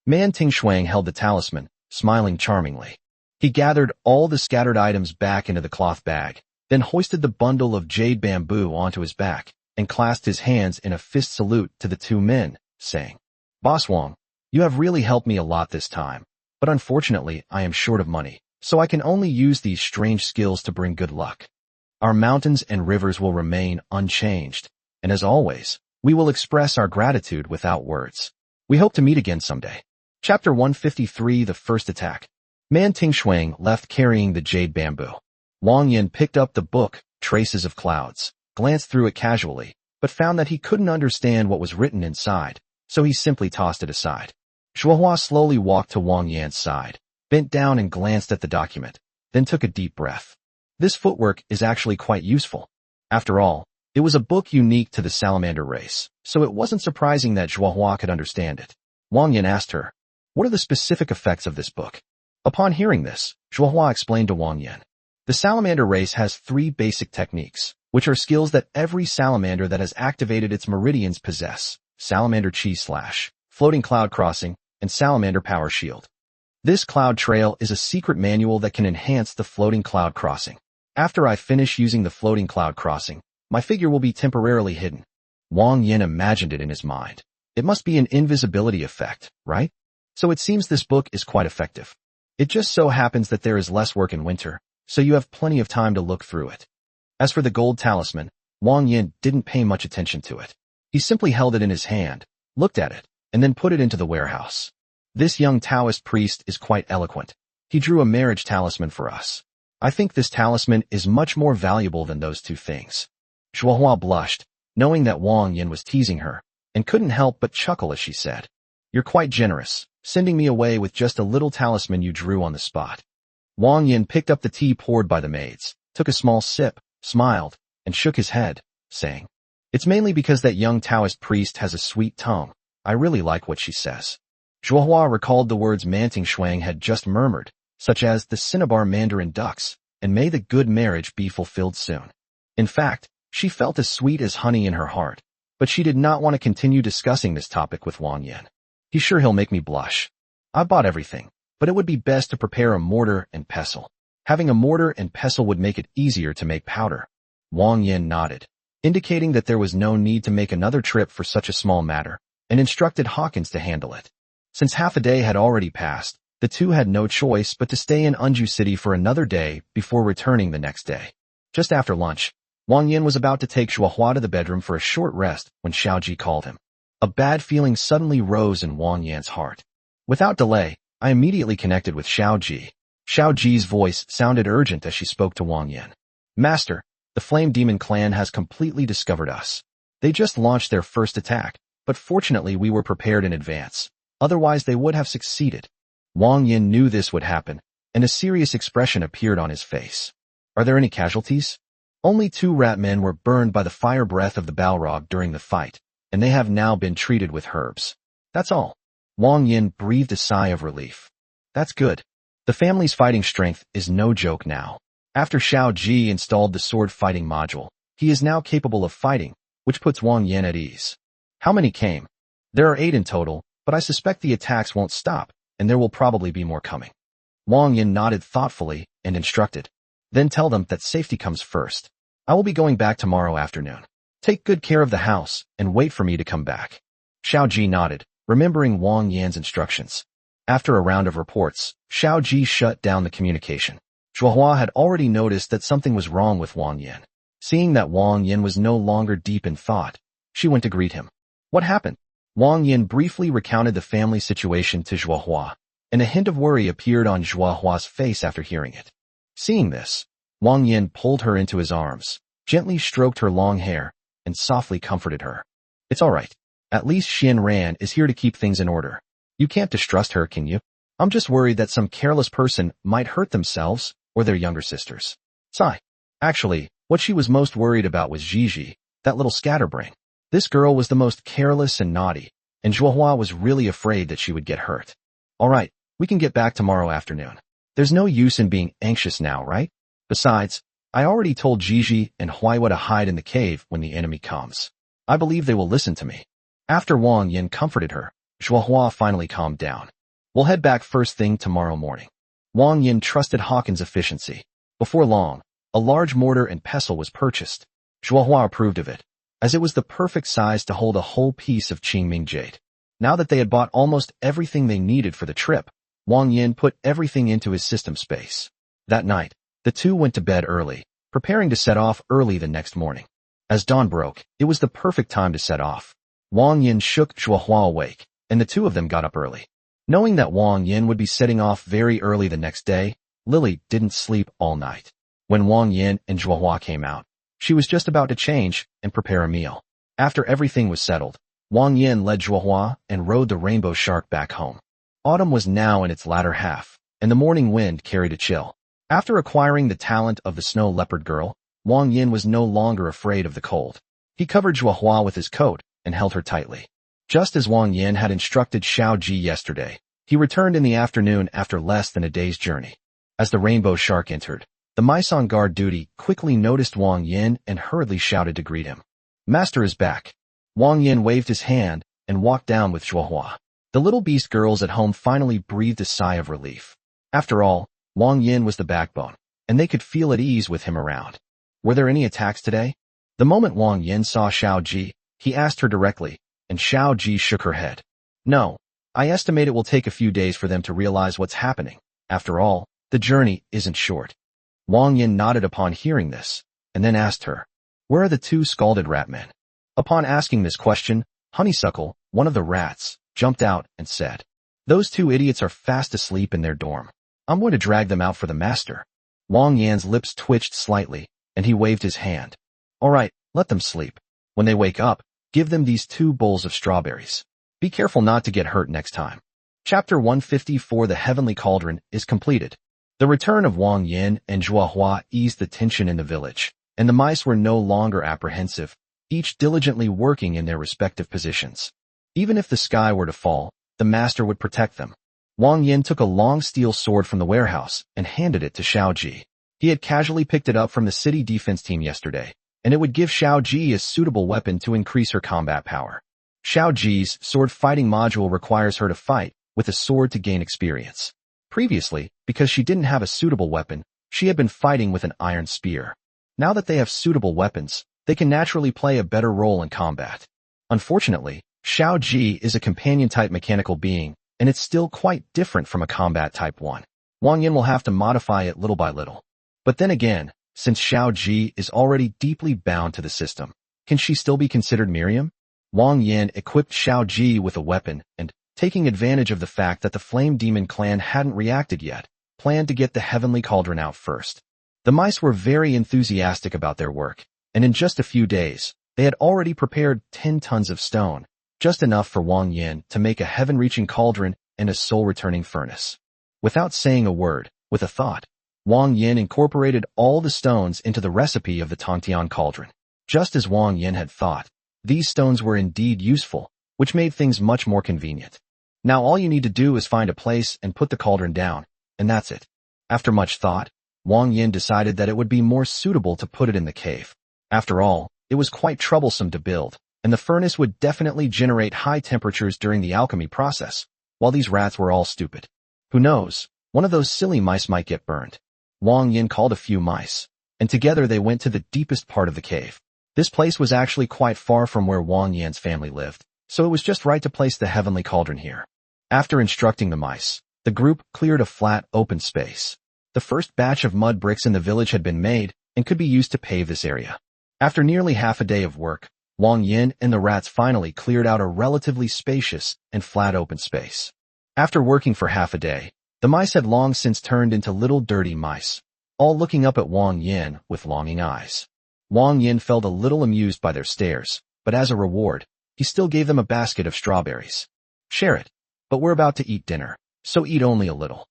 Man Tingshuang held the talisman, smiling charmingly. He gathered all the scattered items back into the cloth bag, then hoisted the bundle of jade bamboo onto his back, and clasped his hands in a fist salute to the 2 men, saying, Boss Wang, you have really helped me a lot this time, but unfortunately I am short of money, so I can only use these strange skills to bring good luck. Our mountains and rivers will remain unchanged. And as always, we will express our gratitude without words. We hope to meet again someday. Chapter 153, The First Attack. Man Tingshuang left carrying the jade bamboo. Wang Yan picked up the book, Traces of Clouds, glanced through it casually, but found that he couldn't understand what was written inside, so he simply tossed it aside. Zhuohua slowly walked to Wang Yan's side, bent down and glanced at the document, then took a deep breath. This footwork is actually quite useful. After all, it was a book unique to the salamander race, so it wasn't surprising that Zhuohua could understand it. Wang Yan asked her, "What are the specific effects of this book?" Upon hearing this, Zhuohua explained to Wang Yan. The salamander race has 3 basic techniques, which are skills that every salamander that has activated its meridians possess: salamander chi slash, floating cloud crossing, and salamander power shield. This cloud trail is a secret manual that can enhance the floating cloud crossing. After I finish using the floating cloud crossing, my figure will be temporarily hidden. Wang Yan imagined it in his mind. It must be an invisibility effect, right? So it seems this book is quite effective. It just so happens that there is less work in winter, so you have plenty of time to look through it. As for the gold talisman, Wang Yan didn't pay much attention to it. He simply held it in his hand, looked at it, and then put it into the warehouse. This young Taoist priest is quite eloquent. He drew a marriage talisman for us. I think this talisman is much more valuable than those 2 things. Zhuohua blushed, knowing that Wang Yan was teasing her, and couldn't help but chuckle as she said, "You're quite generous, sending me away with just a little talisman you drew on the spot." Wang Yan picked up the tea poured by the maids, took a small sip, smiled, and shook his head, saying, "It's mainly because that young Taoist priest has a sweet tongue. I really like what she says." Zhuohua recalled the words Man Tingshuang had just murmured, such as the cinnabar mandarin ducks, and may the good marriage be fulfilled soon. In fact, she felt as sweet as honey in her heart, but she did not want to continue discussing this topic with Wang Yan. "He's sure he'll make me blush. I bought everything, but it would be best to prepare a mortar and pestle. Having a mortar and pestle would make it easier to make powder." Wang Yan nodded, indicating that there was no need to make another trip for such a small matter, and instructed Hawkins to handle it. Since half a day had already passed, the 2 had no choice but to stay in Unju City for another day before returning the next day. Just after lunch, Wang Yan was about to take Zhuohua to the bedroom for a short rest when Xiaoji called him. A bad feeling suddenly rose in Wang Yan's heart. Without delay, I immediately connected with Xiaoji. Xiaoji's voice sounded urgent as she spoke to Wang Yan. "Master, the Flame Demon clan has completely discovered us. They just launched their first attack, but fortunately we were prepared in advance. Otherwise they would have succeeded." Wang Yan knew this would happen, and a serious expression appeared on his face. "Are there any casualties?" "Only 2 rat men were burned by the fire breath of the Balrog during the fight, and they have now been treated with herbs. That's all." Wang Yan breathed a sigh of relief. "That's good. The family's fighting strength is no joke now. After Xiao Ji installed the sword fighting module, he is now capable of fighting, which puts Wang Yan at ease." "How many came?" "There are 8 in total, but I suspect the attacks won't stop, and there will probably be more coming." Wang Yan nodded thoughtfully and instructed, "Then tell them that safety comes first. I will be going back tomorrow afternoon. Take good care of the house and wait for me to come back." Xiao Ji nodded, remembering Wang Yan's instructions. After a round of reports, Xiao Ji shut down the communication. Zhuohua had already noticed that something was wrong with Wang Yan. Seeing that Wang Yan was no longer deep in thought, she went to greet him. "What happened?" Wang Yan briefly recounted the family situation to Zhuohua, and a hint of worry appeared on Zhuohua's face after hearing it. Seeing this, Wang Yan pulled her into his arms, gently stroked her long hair, and softly comforted her. "It's all right. At least Xian Ran is here to keep things in order. You can't distrust her, can you? I'm just worried that some careless person might hurt themselves or their younger sisters." Sigh. Actually, what she was most worried about was Gigi, that little scatterbrain. This girl was the most careless and naughty, and Zhuohua was really afraid that she would get hurt. "All right, we can get back tomorrow afternoon. There's no use in being anxious now, right? Besides, I already told Gigi and Huaiwa to hide in the cave when the enemy comes. I believe they will listen to me." After Wang Yan comforted her, Zhuohua finally calmed down. "We'll head back first thing tomorrow morning." Wang Yan trusted Hawkins' efficiency. Before long, a large mortar and pestle was purchased. Zhuohua approved of it, as it was the perfect size to hold a whole piece of Qingming jade. Now that they had bought almost everything they needed for the trip, Wang Yan put everything into his system space. That night, the 2 went to bed early, preparing to set off early the next morning. As dawn broke, it was the perfect time to set off. Wang Yan shook Zhuohua awake, and the two of them got up early. Knowing that Wang Yan would be setting off very early the next day, Lily didn't sleep all night. When Wang Yan and Zhuohua came out, she was just about to change and prepare a meal. After everything was settled, Wang Yan led Zhuohua and rode the rainbow shark back home. Autumn was now in its latter half, and the morning wind carried a chill. After acquiring the talent of the snow leopard girl, Wang Yan was no longer afraid of the cold. He covered Zhuohua with his coat and held her tightly. Just as Wang Yan had instructed Xiao Ji yesterday, he returned in the afternoon after less than a day's journey. As the rainbow shark entered, the mice on guard duty quickly noticed Wang Yan and hurriedly shouted to greet him. "Master is back." Wang Yan waved his hand and walked down with Zhuohua. The little beast girls at home finally breathed a sigh of relief. After all, Wang Yan was the backbone, and they could feel at ease with him around. Were there any attacks today? The moment Wang Yan saw Xiao Ji, he asked her directly, and Xiao Ji shook her head. "No, I estimate it will take a few days for them to realize what's happening. After all, the journey isn't short." Wang Yan nodded upon hearing this, and then asked her, "Where are the two scalded rat men?" Upon asking this question, Honeysuckle, one of the rats, jumped out and said, "Those two idiots are fast asleep in their dorm. I'm going to drag them out for the master." Wang Yan's lips twitched slightly, and he waved his hand. "All right, let them sleep. When they wake up, give them these 2 bowls of strawberries. Be careful not to get hurt next time." Chapter 154 The Heavenly Cauldron is completed. The return of Wang Yan and Zhuohua eased the tension in the village, and the mice were no longer apprehensive, each diligently working in their respective positions. Even if the sky were to fall, the master would protect them. Wang Yan took a long steel sword from the warehouse and handed it to Xiao Ji. He had casually picked it up from the city defense team yesterday, and it would give Xiao Ji a suitable weapon to increase her combat power. Xiao Ji's sword fighting module requires her to fight with a sword to gain experience. Previously, because she didn't have a suitable weapon, she had been fighting with an iron spear. Now that they have suitable weapons, they can naturally play a better role in combat. Unfortunately, Xiao Ji is a companion-type mechanical being, and it's still quite different from a combat-type one. Wang Yan will have to modify it little by little. But then again, since Xiao Ji is already deeply bound to the system, can she still be considered Miriam? Wang Yan equipped Xiao Ji with a weapon and, taking advantage of the fact that the Flame Demon clan hadn't reacted yet, planned to get the Heavenly Cauldron out first. The mice were very enthusiastic about their work, and in just a few days, they had already prepared 10 tons of stone, just enough for Wang Yan to make a heaven-reaching cauldron and a soul-returning furnace. Without saying a word, with a thought, Wang Yan incorporated all the stones into the recipe of the Tongtian cauldron. Just as Wang Yan had thought, these stones were indeed useful, which made things much more convenient. Now all you need to do is find a place and put the cauldron down, and that's it. After much thought, Wang Yan decided that it would be more suitable to put it in the cave. After all, it was quite troublesome to build, and the furnace would definitely generate high temperatures during the alchemy process, while these rats were all stupid. Who knows, one of those silly mice might get burned. Wang Yan called a few mice, and together they went to the deepest part of the cave. This place was actually quite far from where Wang Yan's family lived, so it was just right to place the Heavenly Cauldron here. After instructing the mice, the group cleared a flat, open space. The first batch of mud bricks in the village had been made and could be used to pave this area. After nearly half a day of work, Wang Yan and the rats finally cleared out a relatively spacious and flat open space. After working for half a day, the mice had long since turned into little dirty mice, all looking up at Wang Yan with longing eyes. Wang Yan felt a little amused by their stares, but as a reward, he still gave them a basket of strawberries. "Share it. But we're about to eat dinner, so eat only a little."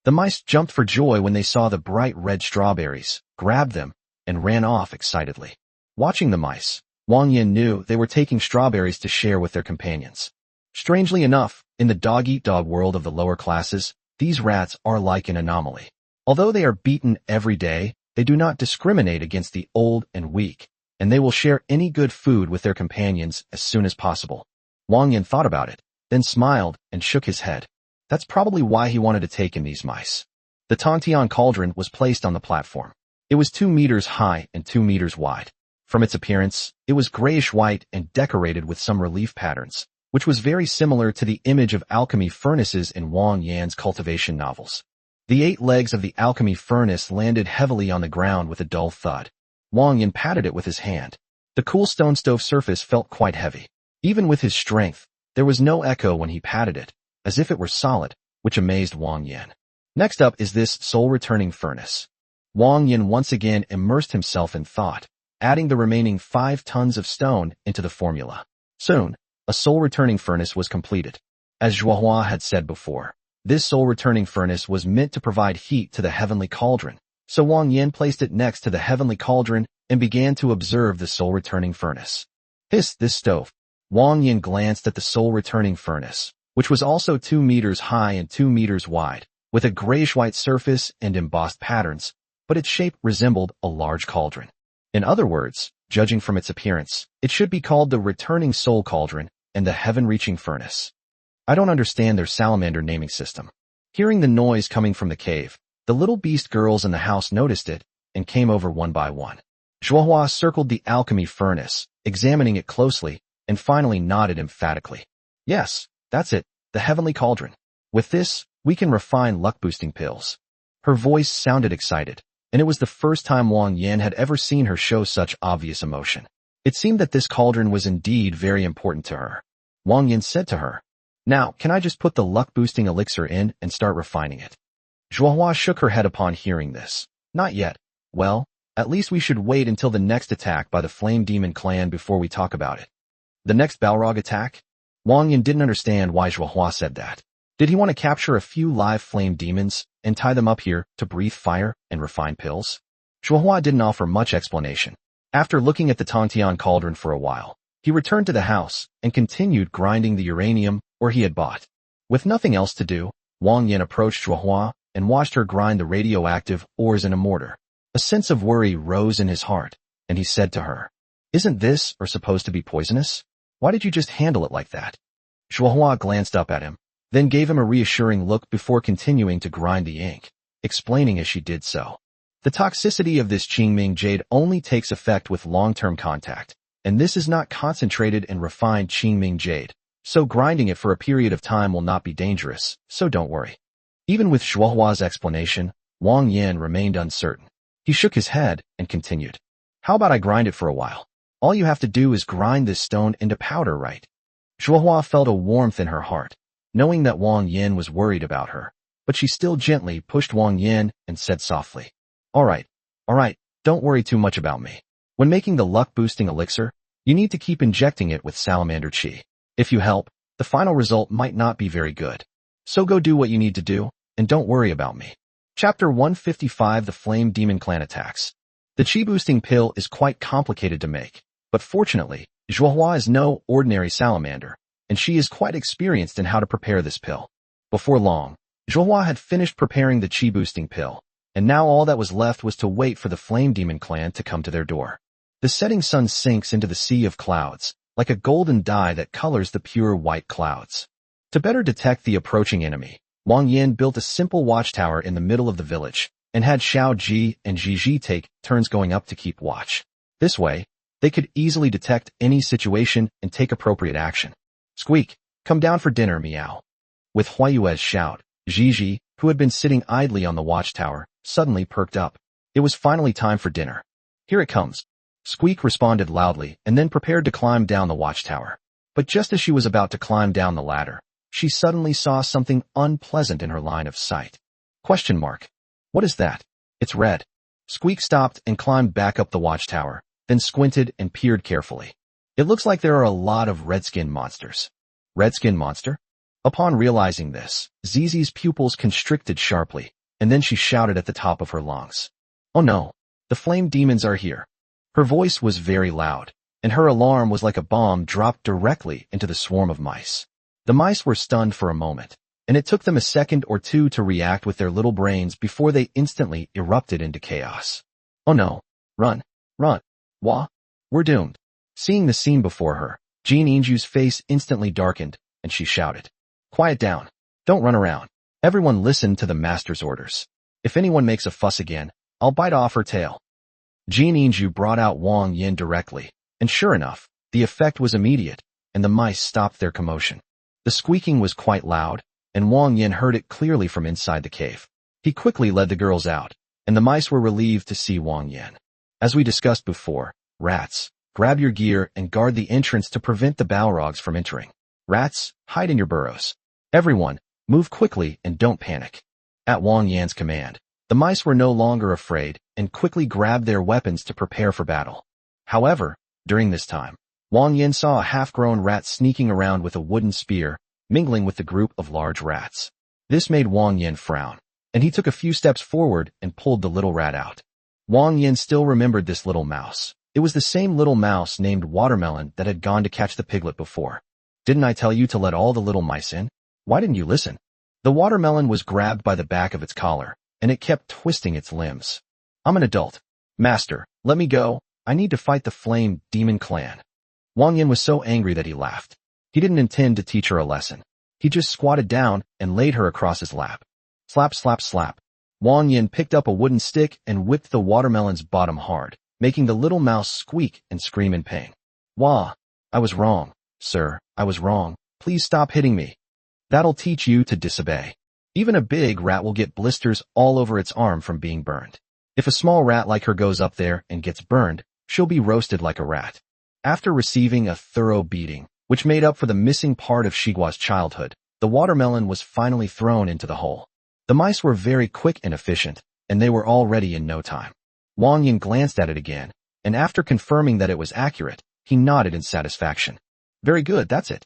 The mice jumped for joy when they saw the bright red strawberries, grabbed them, and ran off excitedly. Watching the mice, Wang Yan knew they were taking strawberries to share with their companions. Strangely enough, in the dog-eat-dog world of the lower classes, these rats are like an anomaly. Although they are beaten every day, they do not discriminate against the old and weak, and they will share any good food with their companions as soon as possible. Wang Yan thought about it, then smiled and shook his head. That's probably why he wanted to take in these mice. The Tongtian cauldron was placed on the platform. It was 2 meters high and 2 meters wide. From its appearance, it was grayish-white and decorated with some relief patterns, which was very similar to the image of alchemy furnaces in Wang Yan's cultivation novels. The 8 legs of the alchemy furnace landed heavily on the ground with a dull thud. Wang Yan patted it with his hand. The cool stone stove surface felt quite heavy. Even with his strength, there was no echo when he patted it, as if it were solid, which amazed Wang Yan. Next up is this soul-returning furnace. Wang Yan once again immersed himself in thought, adding the remaining 5 tons of stone into the formula. Soon, a soul-returning furnace was completed. As Zhuohua had said before, this soul-returning furnace was meant to provide heat to the heavenly cauldron, so Wang Yan placed it next to the heavenly cauldron and began to observe the soul-returning furnace. Hiss, this stove. Wang Yan glanced at the soul-returning furnace, which was also 2 meters high and 2 meters wide, with a grayish-white surface and embossed patterns, but its shape resembled a large cauldron. In other words, judging from its appearance, it should be called the returning soul cauldron and the heaven-reaching furnace. I don't understand their salamander naming system. Hearing the noise coming from the cave, the little beast girls in the house noticed it and came over one by one. Zhuohua circled the alchemy furnace, examining it closely, and finally nodded emphatically. Yes, that's it, the heavenly cauldron. With this, we can refine luck-boosting pills. Her voice sounded excited, and it was the first time Wang Yan had ever seen her show such obvious emotion. It seemed that this cauldron was indeed very important to her. Wang Yan said to her, "Now, can I just put the luck-boosting elixir in and start refining it?" Zhuohua shook her head upon hearing this. Not yet. Well, at least we should wait until the next attack by the Flame Demon clan before we talk about it. The next Balrog attack? Wang Yan didn't understand why Zhuohua said that. Did he want to capture a few live flame demons and tie them up here to breathe fire and refine pills? Zhuohua didn't offer much explanation. After looking at the Tongtian cauldron for a while, he returned to the house and continued grinding the uranium ore he had bought. With nothing else to do, Wang Yan approached Zhuohua and watched her grind the radioactive ores in a mortar. A sense of worry rose in his heart, and he said to her, "Isn't this or supposed to be poisonous? Why did you just handle it like that?" Zhuohua glanced up at him, then gave him a reassuring look before continuing to grind the ink, explaining as she did so. The toxicity of this Qingming jade only takes effect with long-term contact, and this is not concentrated and refined Qingming jade, so grinding it for a period of time will not be dangerous, so don't worry. Even with Zhuohua's explanation, Wang Yan remained uncertain. He shook his head and continued, "How about I grind it for a while? All you have to do is grind this stone into powder, right?" Zhuohua felt a warmth in her heart, knowing that Wang Yan was worried about her, but she still gently pushed Wang Yan and said softly, all right, don't worry too much about me. When making the luck-boosting elixir, you need to keep injecting it with salamander qi. If you help, the final result might not be very good. So go do what you need to do, and don't worry about me." Chapter 155 The Flame Demon Clan Attacks. The qi-boosting pill is quite complicated to make, but fortunately, Zhuohua is no ordinary salamander, and she is quite experienced in how to prepare this pill. Before long, Zhuohua had finished preparing the qi-boosting pill, and now all that was left was to wait for the Flame Demon clan to come to their door. The setting sun sinks into the sea of clouds, like a golden dye that colors the pure white clouds. To better detect the approaching enemy, Wang Yan built a simple watchtower in the middle of the village, and had Xiao Ji and Ji Ji take turns going up to keep watch. This way, they could easily detect any situation and take appropriate action. "Squeak, come down for dinner, meow." With Huayue's shout, Ji Ji, who had been sitting idly on the watchtower, suddenly perked up. It was finally time for dinner. "Here it comes." Squeak responded loudly and then prepared to climb down the watchtower. But just as she was about to climb down the ladder, she suddenly saw something unpleasant in her line of sight. Question mark. "What is that?" "It's red." Squeak stopped and climbed back up the watchtower, then squinted and peered carefully. "It looks like there are a lot of red-skin monsters." "Red-skin monster?" Upon realizing this, Zizi's pupils constricted sharply, and then she shouted at the top of her lungs, "Oh no, the flame demons are here." Her voice was very loud, and her alarm was like a bomb dropped directly into the swarm of mice. The mice were stunned for a moment, and it took them a second or two to react with their little brains before they instantly erupted into chaos. "Oh no, run, wah, we're doomed." Seeing the scene before her, Jean Inju's face instantly darkened, and she shouted, "Quiet down, don't run around. Everyone listen to the master's orders. If anyone makes a fuss again, I'll bite off her tail." Jean Inju brought out Wang Yan directly, and sure enough, the effect was immediate, and the mice stopped their commotion. The squeaking was quite loud, and Wang Yan heard it clearly from inside the cave. He quickly led the girls out, and the mice were relieved to see Wang Yan. As we discussed before, rats, grab your gear and guard the entrance to prevent the Balrogs from entering. Rats, hide in your burrows. Everyone, move quickly and don't panic. At Wang Yan's command, the mice were no longer afraid and quickly grabbed their weapons to prepare for battle. However, during this time, Wang Yan saw a half-grown rat sneaking around with a wooden spear, mingling with the group of large rats. This made Wang Yan frown, and he took a few steps forward and pulled the little rat out. Wang Yan still remembered this little mouse. It was the same little mouse named Watermelon that had gone to catch the piglet before. Didn't I tell you to let all the little mice in? Why didn't you listen? The watermelon was grabbed by the back of its collar, and it kept twisting its limbs. I'm an adult. Master, let me go. I need to fight the Flame Demon Clan. Wang Yan was so angry that he laughed. He didn't intend to teach her a lesson. He just squatted down and laid her across his lap. Slap, slap, slap. Wang Yan picked up a wooden stick and whipped the watermelon's bottom hard, making the little mouse squeak and scream in pain. Wah! I was wrong, sir. I was wrong. Please stop hitting me. That'll teach you to disobey. Even a big rat will get blisters all over its arm from being burned. If a small rat like her goes up there and gets burned, she'll be roasted like a rat. After receiving a thorough beating, which made up for the missing part of Shigua's childhood, the watermelon was finally thrown into the hole. The mice were very quick and efficient, and they were all ready in no time. Wang Yan glanced at it again, and after confirming that it was accurate, he nodded in satisfaction. Very good, that's it.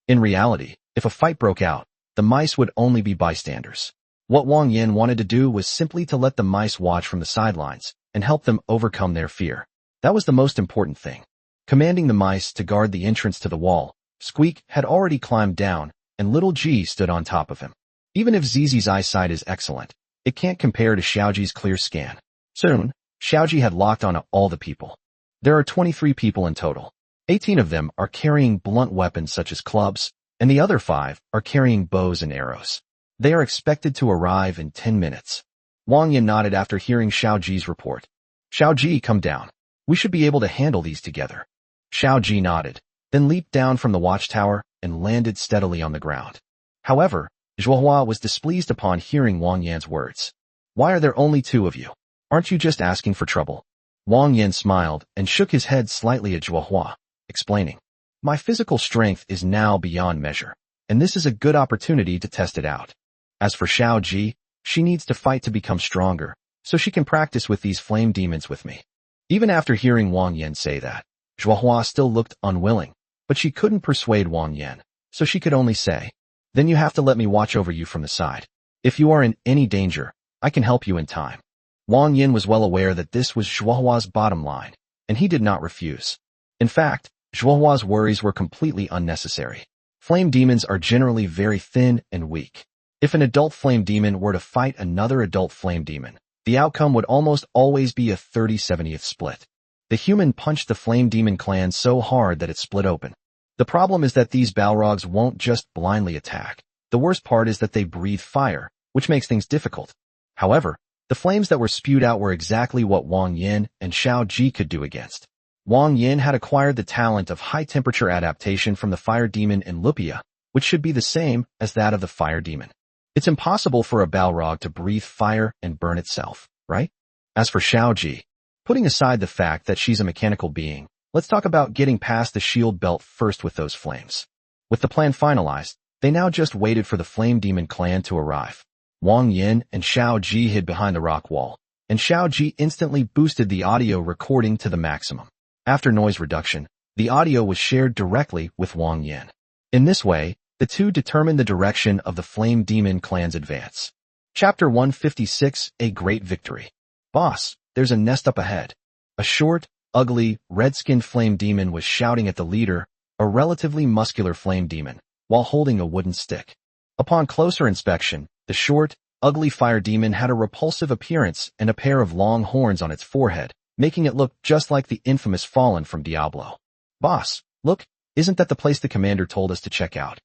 In reality, if a fight broke out, the mice would only be bystanders. What Wang Yan wanted to do was simply to let the mice watch from the sidelines and help them overcome their fear. That was the most important thing. Commanding the mice to guard the entrance to the wall, Squeak had already climbed down, and Little G stood on top of him. Even if Zizi's eyesight is excellent, it can't compare to Xiaoji's clear scan. Soon, Xiaoji had locked on all the people. There are 23 people in total. 18 of them are carrying blunt weapons such as clubs, and the other 5 are carrying bows and arrows. They are expected to arrive in 10 minutes. Wang Yan nodded after hearing Xiaoji's report. Xiaoji, come down. We should be able to handle these together. Xiaoji nodded, then leaped down from the watchtower and landed steadily on the ground. However, Zhuohua was displeased upon hearing Wang Yan's words. Why are there only 2 of you? Aren't you just asking for trouble? Wang Yan smiled and shook his head slightly at Zhuohua, explaining, my physical strength is now beyond measure, and this is a good opportunity to test it out. As for Xiaoji, she needs to fight to become stronger, so she can practice with these flame demons with me. Even after hearing Wang Yan say that, Zhuohua still looked unwilling, but she couldn't persuade Wang Yan, so she could only say, then you have to let me watch over you from the side. If you are in any danger, I can help you in time. Wang Yan was well aware that this was Zhuohua's bottom line, and he did not refuse. In fact, Zhuohua's worries were completely unnecessary. Flame demons are generally very thin and weak. If an adult flame demon were to fight another adult flame demon, the outcome would almost always be a 30-70th split. The human punched the Flame Demon clan so hard that it split open. The problem is that these Balrogs won't just blindly attack. The worst part is that they breathe fire, which makes things difficult. However, the flames that were spewed out were exactly what Wang Yan and Xiao Ji could do against. Wang Yan had acquired the talent of high-temperature adaptation from the fire demon in Lupia, which should be the same as that of the fire demon. It's impossible for a Balrog to breathe fire and burn itself, right? As for Xiao Ji, putting aside the fact that she's a mechanical being, let's talk about getting past the shield belt first with those flames. With the plan finalized, they now just waited for the Flame Demon clan to arrive. Wang Yan and Xiao Ji hid behind the rock wall, and Xiao Ji instantly boosted the audio recording to the maximum. After noise reduction, the audio was shared directly with Wang Yan. In this way, the two determined the direction of the Flame Demon clan's advance. Chapter 156, A Great Victory. Boss, there's a nest up ahead. A short, ugly, red-skinned flame demon was shouting at the leader, a relatively muscular flame demon, while holding a wooden stick. Upon closer inspection, the short, ugly fire demon had a repulsive appearance and a pair of long horns on its forehead, making it look just like the infamous Fallen from Diablo. Boss, look, isn't that the place the commander told us to check out?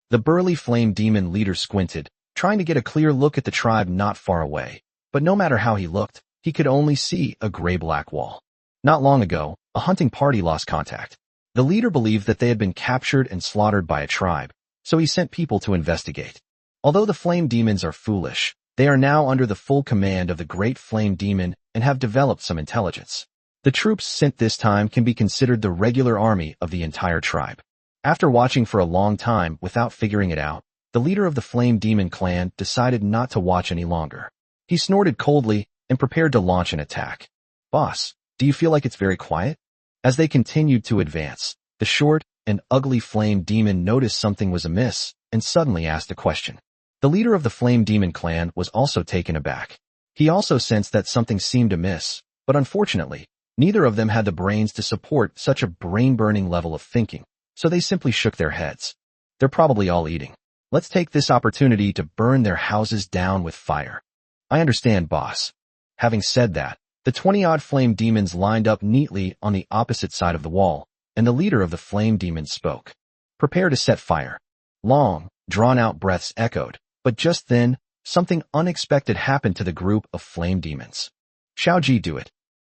The burly flame demon leader squinted, trying to get a clear look at the tribe not far away, but no matter how he looked, he could only see a gray-black wall. Not long ago, a hunting party lost contact. The leader believed that they had been captured and slaughtered by a tribe, so he sent people to investigate. Although the flame demons are foolish, They are now under the full command of the Great Flame Demon and have developed some intelligence. The troops sent this time can be considered the regular army of the entire tribe. After watching for a long time without figuring it out, the leader of the Flame Demon clan decided not to watch any longer. He snorted coldly and prepared to launch an attack. "Boss, do you feel like it's very quiet?" As they continued to advance, the short and ugly Flame Demon noticed something was amiss and suddenly asked a question. The leader of the Flame Demon clan was also taken aback. He also sensed that something seemed amiss, but unfortunately, neither of them had the brains to support such a brain-burning level of thinking, so they simply shook their heads. "They're probably all eating. Let's take this opportunity to burn their houses down with fire." "I understand, boss." Having said that, the 20-odd flame demons lined up neatly on the opposite side of the wall, and the leader of the flame demons spoke. "Prepare to set fire." Long, drawn-out breaths echoed, but just then, something unexpected happened to the group of flame demons. "Xiaoji, do it."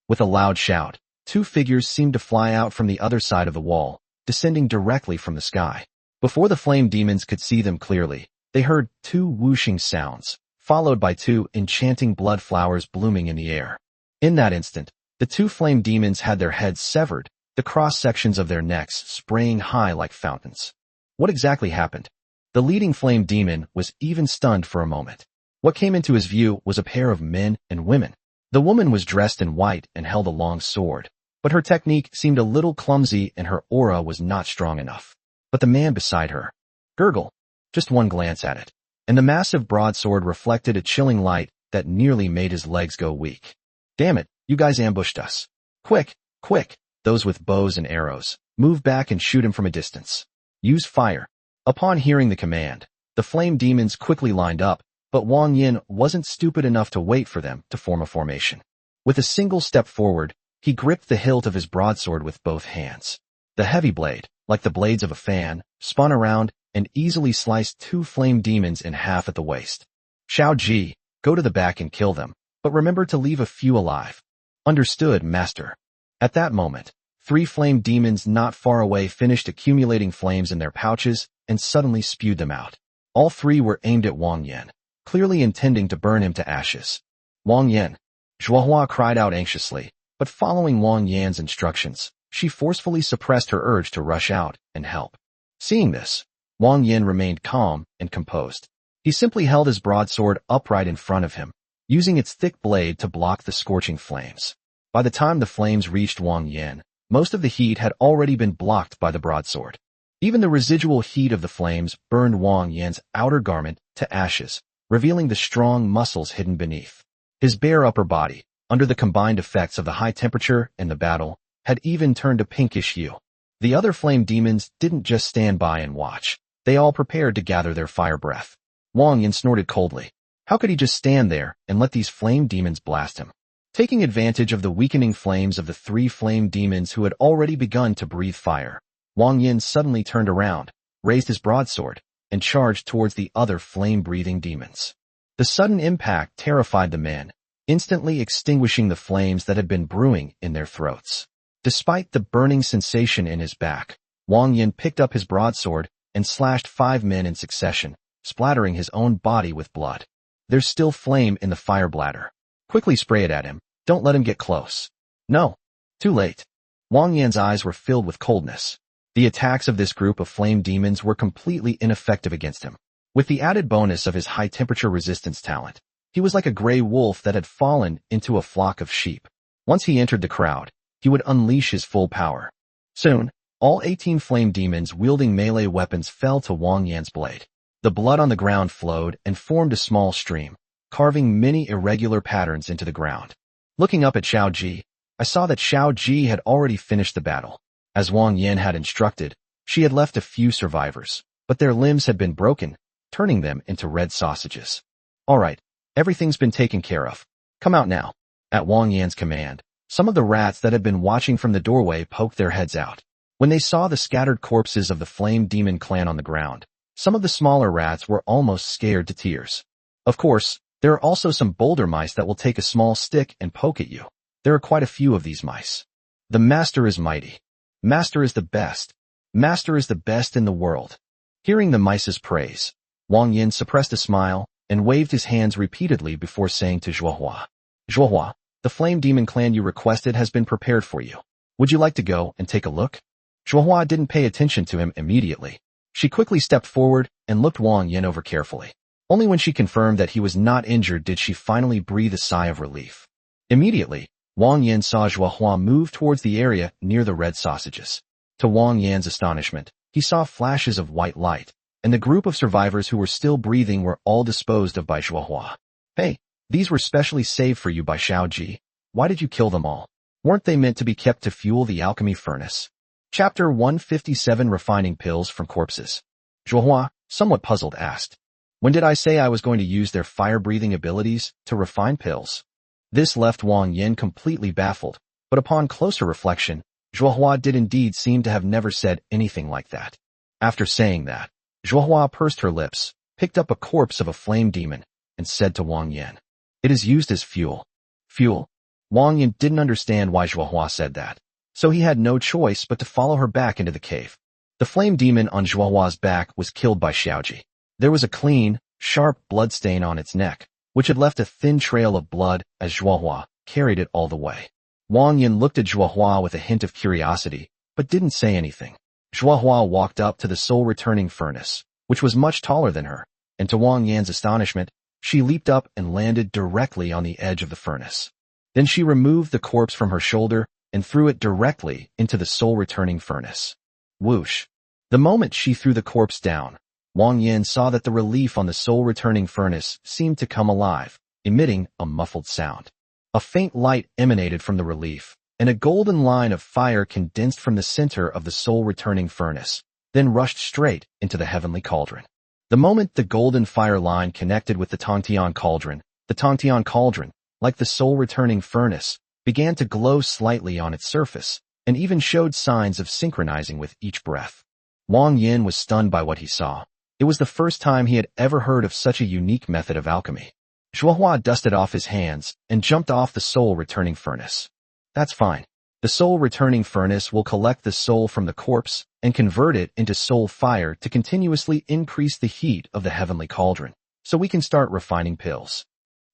With a loud shout, two figures seemed to fly out from the other side of the wall, descending directly from the sky. Before the flame demons could see them clearly, they heard two whooshing sounds, followed by two enchanting blood flowers blooming in the air. In that instant, the two flame demons had their heads severed, the cross-sections of their necks spraying high like fountains. What exactly happened? The leading flame demon was even stunned for a moment. What came into his view was a pair of men and women. The woman was dressed in white and held a long sword, but her technique seemed a little clumsy and her aura was not strong enough. But the man beside her, gurgle, just one glance at it, and the massive broadsword reflected a chilling light that nearly made his legs go weak. "Damn it, you guys ambushed us. Quick, quick, those with bows and arrows, move back and shoot him from a distance. Use fire." Upon hearing the command, the flame demons quickly lined up, but Wang Yan wasn't stupid enough to wait for them to form a formation. With a single step forward, he gripped the hilt of his broadsword with both hands. The heavy blade, like the blades of a fan, spun around and easily sliced two flame demons in half at the waist. "Xiaoji, go to the back and kill them, but remember to leave a few alive." "Understood, master." At that moment, three flame demons not far away finished accumulating flames in their pouches and suddenly spewed them out. All three were aimed at Wang Yan, clearly intending to burn him to ashes. "Wang Yan!" Zhuohua cried out anxiously, but following Wang Yan's instructions, she forcefully suppressed her urge to rush out and help. Seeing this, Wang Yan remained calm and composed. He simply held his broadsword upright in front of him, using its thick blade to block the scorching flames. By the time the flames reached Wang Yan, most of the heat had already been blocked by the broadsword. Even the residual heat of the flames burned Wang Yan's outer garment to ashes, revealing the strong muscles hidden beneath. His bare upper body, under the combined effects of the high temperature and the battle, had even turned a pinkish hue. The other flame demons didn't just stand by and watch. They all prepared to gather their fire breath. Wang Yan snorted coldly. How could he just stand there and let these flame demons blast him? Taking advantage of the weakening flames of the three flame demons who had already begun to breathe fire, Wang Yan suddenly turned around, raised his broadsword, and charged towards the other flame-breathing demons. The sudden impact terrified the men, instantly extinguishing the flames that had been brewing in their throats. Despite the burning sensation in his back, Wang Yan picked up his broadsword and slashed 5 men in succession, splattering his own body with blood. "There's still flame in the fire bladder. Quickly spray it at him. Don't let him get close." "No. Too late." Wang Yan's eyes were filled with coldness. The attacks of this group of flame demons were completely ineffective against him. With the added bonus of his high-temperature resistance talent, he was like a gray wolf that had fallen into a flock of sheep. Once he entered the crowd, he would unleash his full power. Soon, all 18 flame demons wielding melee weapons fell to Wang Yan's blade. The blood on the ground flowed and formed a small stream, carving many irregular patterns into the ground. Looking up at Xiaoji, I saw that Xiaoji had already finished the battle. As Wang Yan had instructed, she had left a few survivors, but their limbs had been broken, turning them into red sausages. "All right, everything's been taken care of. Come out now." At Wang Yan's command, some of the rats that had been watching from the doorway poked their heads out. When they saw the scattered corpses of the flame demon clan on the ground, some of the smaller rats were almost scared to tears. Of course, there are also some bolder mice that will take a small stick and poke at you. There are quite a few of these mice. "The master is mighty. Master is the best. Master is the best in the world." Hearing the mice's praise, Wang Yan suppressed a smile and waved his hands repeatedly before saying to Zhuohua, "Zhuohua, the flame demon clan you requested has been prepared for you. Would you like to go and take a look?" Zhuohua didn't pay attention to him immediately. She quickly stepped forward and looked Wang Yan over carefully. Only when she confirmed that he was not injured did she finally breathe a sigh of relief. Immediately, Wang Yan saw Zhuohua move towards the area near the red sausages. To Wang Yan's astonishment, he saw flashes of white light, and the group of survivors who were still breathing were all disposed of by Zhuohua. "Hey, these were specially saved for you by Xiaoji. Why did you kill them all? Weren't they meant to be kept to fuel the alchemy furnace?" Chapter 157 Refining Pills from Corpses. Zhuohua, somewhat puzzled, asked, "When did I say I was going to use their fire-breathing abilities to refine pills?" This left Wang Yan completely baffled, but upon closer reflection, Zhuohua did indeed seem to have never said anything like that. After saying that, Zhuohua pursed her lips, picked up a corpse of a flame demon, and said to Wang Yan, "It is used as fuel." Fuel? Wang Yan didn't understand why Zhuohua said that, so he had no choice but to follow her back into the cave. The flame demon on Zhuohua's back was killed by Xiaoji. There was a clean, sharp blood stain on its neck, which had left a thin trail of blood as Zhuohua carried it all the way. Wang Yan looked at Zhuohua with a hint of curiosity, but didn't say anything. Zhuohua walked up to the soul-returning furnace, which was much taller than her, and to Wang Yan's astonishment, she leaped up and landed directly on the edge of the furnace. Then she removed the corpse from her shoulder and threw it directly into the soul-returning furnace. Whoosh! The moment she threw the corpse down, Wang Yan saw that the relief on the soul-returning furnace seemed to come alive, emitting a muffled sound. A faint light emanated from the relief, and a golden line of fire condensed from the center of the soul-returning furnace, then rushed straight into the heavenly cauldron. The moment the golden fire line connected with the Tongtian cauldron, like the soul-returning furnace, began to glow slightly on its surface, and even showed signs of synchronizing with each breath. Wang Yan was stunned by what he saw. It was the first time he had ever heard of such a unique method of alchemy. Zhuohua dusted off his hands and jumped off the soul-returning furnace. "That's fine. The soul-returning furnace will collect the soul from the corpse and convert it into soul fire to continuously increase the heat of the heavenly cauldron, so we can start refining pills."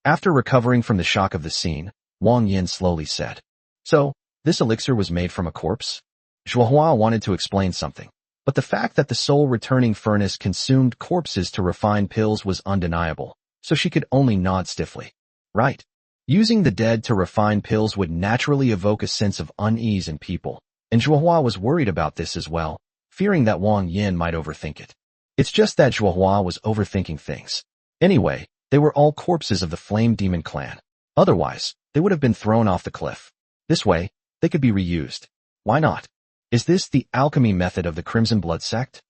After recovering from the shock of the scene, Wang Yan slowly said, "So, this elixir was made from a corpse?" Zhuohua wanted to explain something, but the fact that the soul-returning furnace consumed corpses to refine pills was undeniable, so she could only nod stiffly. "Right. Using the dead to refine pills would naturally evoke a sense of unease in people, and Zhuohua was worried about this as well, fearing that Wang Yan might overthink it. It's just that Zhuohua was overthinking things. Anyway, they were all corpses of the Flame Demon clan. Otherwise, they would have been thrown off the cliff. This way, they could be reused. Why not? Is this the alchemy method of the Crimson Blood sect?"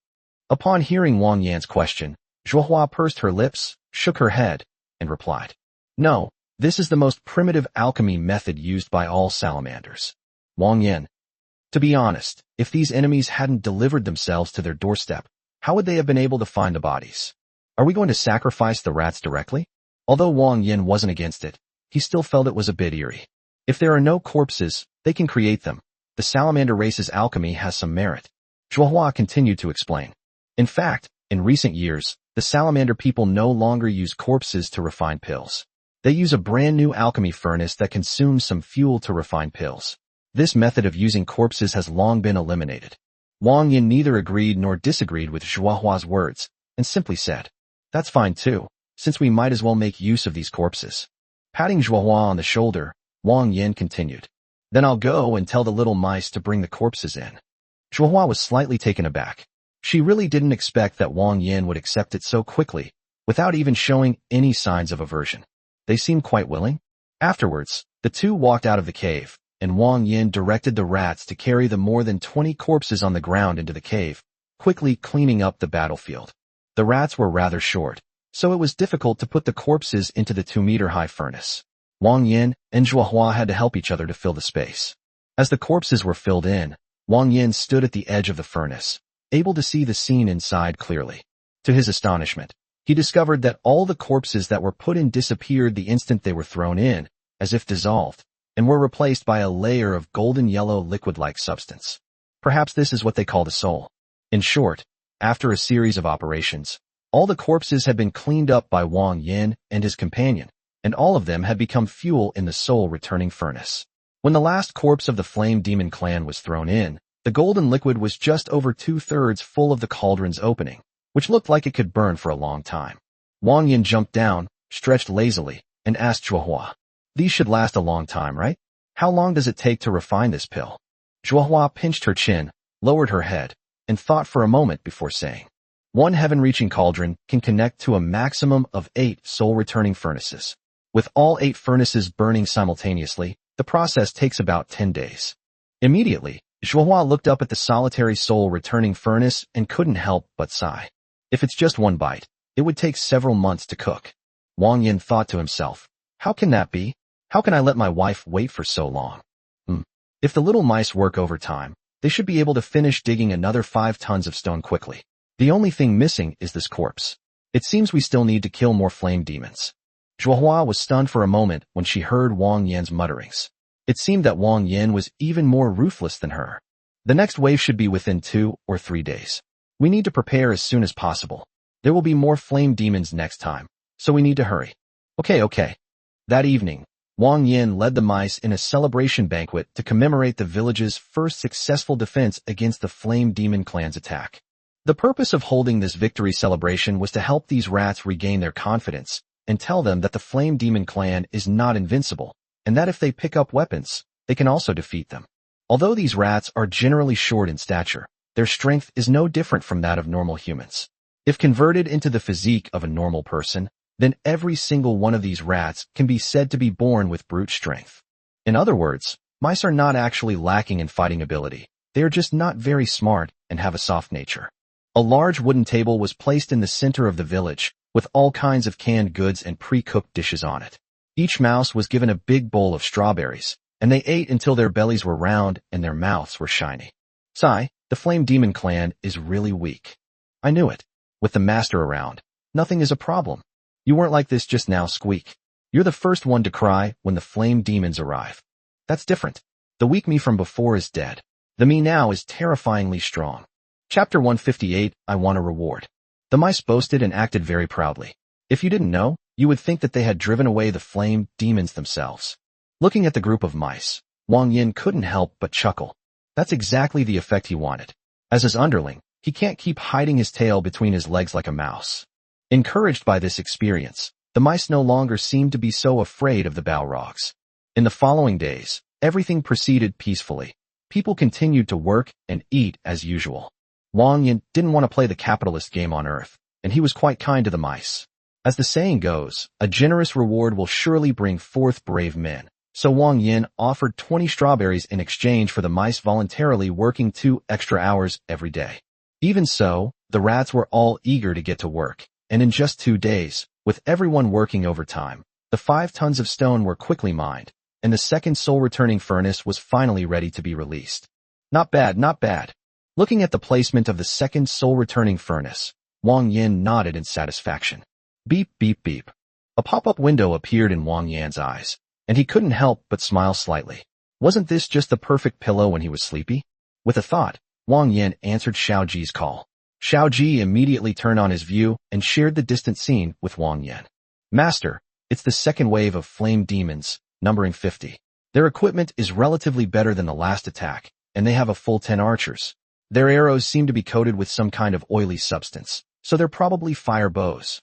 Upon hearing Wang Yan's question, Zhuohua pursed her lips, shook her head, and replied, "No, this is the most primitive alchemy method used by all salamanders." Wang Yan. To be honest, if these enemies hadn't delivered themselves to their doorstep, how would they have been able to find the bodies? Are we going to sacrifice the rats directly? Although Wang Yan wasn't against it, he still felt it was a bit eerie. If there are no corpses, they can create them. The salamander race's alchemy has some merit. Zhuohua continued to explain. In fact, in recent years, the salamander people no longer use corpses to refine pills. They use a brand new alchemy furnace that consumes some fuel to refine pills. This method of using corpses has long been eliminated. Wang Yan neither agreed nor disagreed with Zhuohua's words, and simply said, "That's fine too, since we might as well make use of these corpses." Patting Zhuohua on the shoulder, Wang Yan continued, "Then I'll go and tell the little mice to bring the corpses in." Zhuohua was slightly taken aback. She really didn't expect that Wang Yan would accept it so quickly, without even showing any signs of aversion. They seemed quite willing. Afterwards, the two walked out of the cave, and Wang Yan directed the rats to carry the more than 20 corpses on the ground into the cave, quickly cleaning up the battlefield. The rats were rather short, so it was difficult to put the corpses into the 2-meter-high furnace. Wang Yan and Zhuohua had to help each other to fill the space. As the corpses were filled in, Wang Yan stood at the edge of the furnace, able to see the scene inside clearly. To his astonishment, he discovered that all the corpses that were put in disappeared the instant they were thrown in, as if dissolved, and were replaced by a layer of golden yellow liquid-like substance. Perhaps this is what they call the soul. In short, after a series of operations, All the corpses had been cleaned up by Wang Yan and his companion, and all of them had become fuel in the soul-returning furnace. When the last corpse of the Flame Demon clan was thrown in, the golden liquid was just over 2/3 full of the cauldron's opening, which looked like it could burn for a long time. Wang Yan jumped down, stretched lazily, and asked Zhuohua, "These should last a long time, right? How long does it take to refine this pill?" Zhuohua pinched her chin, lowered her head, and thought for a moment before saying, "One heaven-reaching cauldron can connect to a maximum of 8 soul-returning furnaces. With all 8 furnaces burning simultaneously, the process takes about 10 days. Immediately, Zhuohua looked up at the solitary soul-returning furnace and couldn't help but sigh. If it's just one bite, it would take several months to cook. Wang Yan thought to himself, how can that be? How can I let my wife wait for so long? If the little mice work overtime, they should be able to finish digging another 5 tons of stone quickly. The only thing missing is this corpse. It seems we still need to kill more flame demons." Zhuohua was stunned for a moment when she heard Wang Yan's mutterings. It seemed that Wang Yan was even more ruthless than her. "The next wave should be within 2 or 3 days. We need to prepare as soon as possible. There will be more flame demons next time, so we need to hurry." Okay. That evening, Wang Yan led the mice in a celebration banquet to commemorate the village's first successful defense against the Flame Demon clan's attack. The purpose of holding this victory celebration was to help these rats regain their confidence and tell them that the Flame Demon clan is not invincible, and that if they pick up weapons, they can also defeat them. Although these rats are generally short in stature, their strength is no different from that of normal humans. If converted into the physique of a normal person, then every single one of these rats can be said to be born with brute strength. In other words, mice are not actually lacking in fighting ability. They are just not very smart and have a soft nature. A large wooden table was placed in the center of the village, with all kinds of canned goods and pre-cooked dishes on it. Each mouse was given a big bowl of strawberries, and they ate until their bellies were round and their mouths were shiny. "Sigh, the Flame Demon clan is really weak. I knew it. With the master around, nothing is a problem. You weren't like this just now, Squeak. You're the first one to cry when the flame demons arrive. That's different. The weak me from before is dead. The me now is terrifyingly strong." Chapter 158, I Want a Reward. The mice boasted and acted very proudly. If you didn't know, you would think that they had driven away the flame demons themselves. Looking at the group of mice, Wang Yan couldn't help but chuckle. That's exactly the effect he wanted. As his underling, he can't keep hiding his tail between his legs like a mouse. Encouraged by this experience, the mice no longer seemed to be so afraid of the Balrogs. In the following days, everything proceeded peacefully. People continued to work and eat as usual. Wang Yan didn't want to play the capitalist game on Earth, and he was quite kind to the mice. As the saying goes, a generous reward will surely bring forth brave men. So Wang Yan offered 20 strawberries in exchange for the mice voluntarily working 2 extra hours every day. Even so, the rats were all eager to get to work, and in just 2 days, with everyone working overtime, the 5 tons of stone were quickly mined, and the second soul-returning furnace was finally ready to be released. Not bad. Looking at the placement of the second soul-returning furnace, Wang Yan nodded in satisfaction. Beep, beep, beep. A pop-up window appeared in Wang Yan's eyes, and he couldn't help but smile slightly. Wasn't this just the perfect pillow when he was sleepy? With a thought, Wang Yan answered Xiao Ji's call. Xiao Ji immediately turned on his view and shared the distant scene with Wang Yan. "Master, it's the second wave of flame demons, numbering 50. Their equipment is relatively better than the last attack, and they have a full 10 archers. Their arrows seem to be coated with some kind of oily substance, so they're probably fire bows."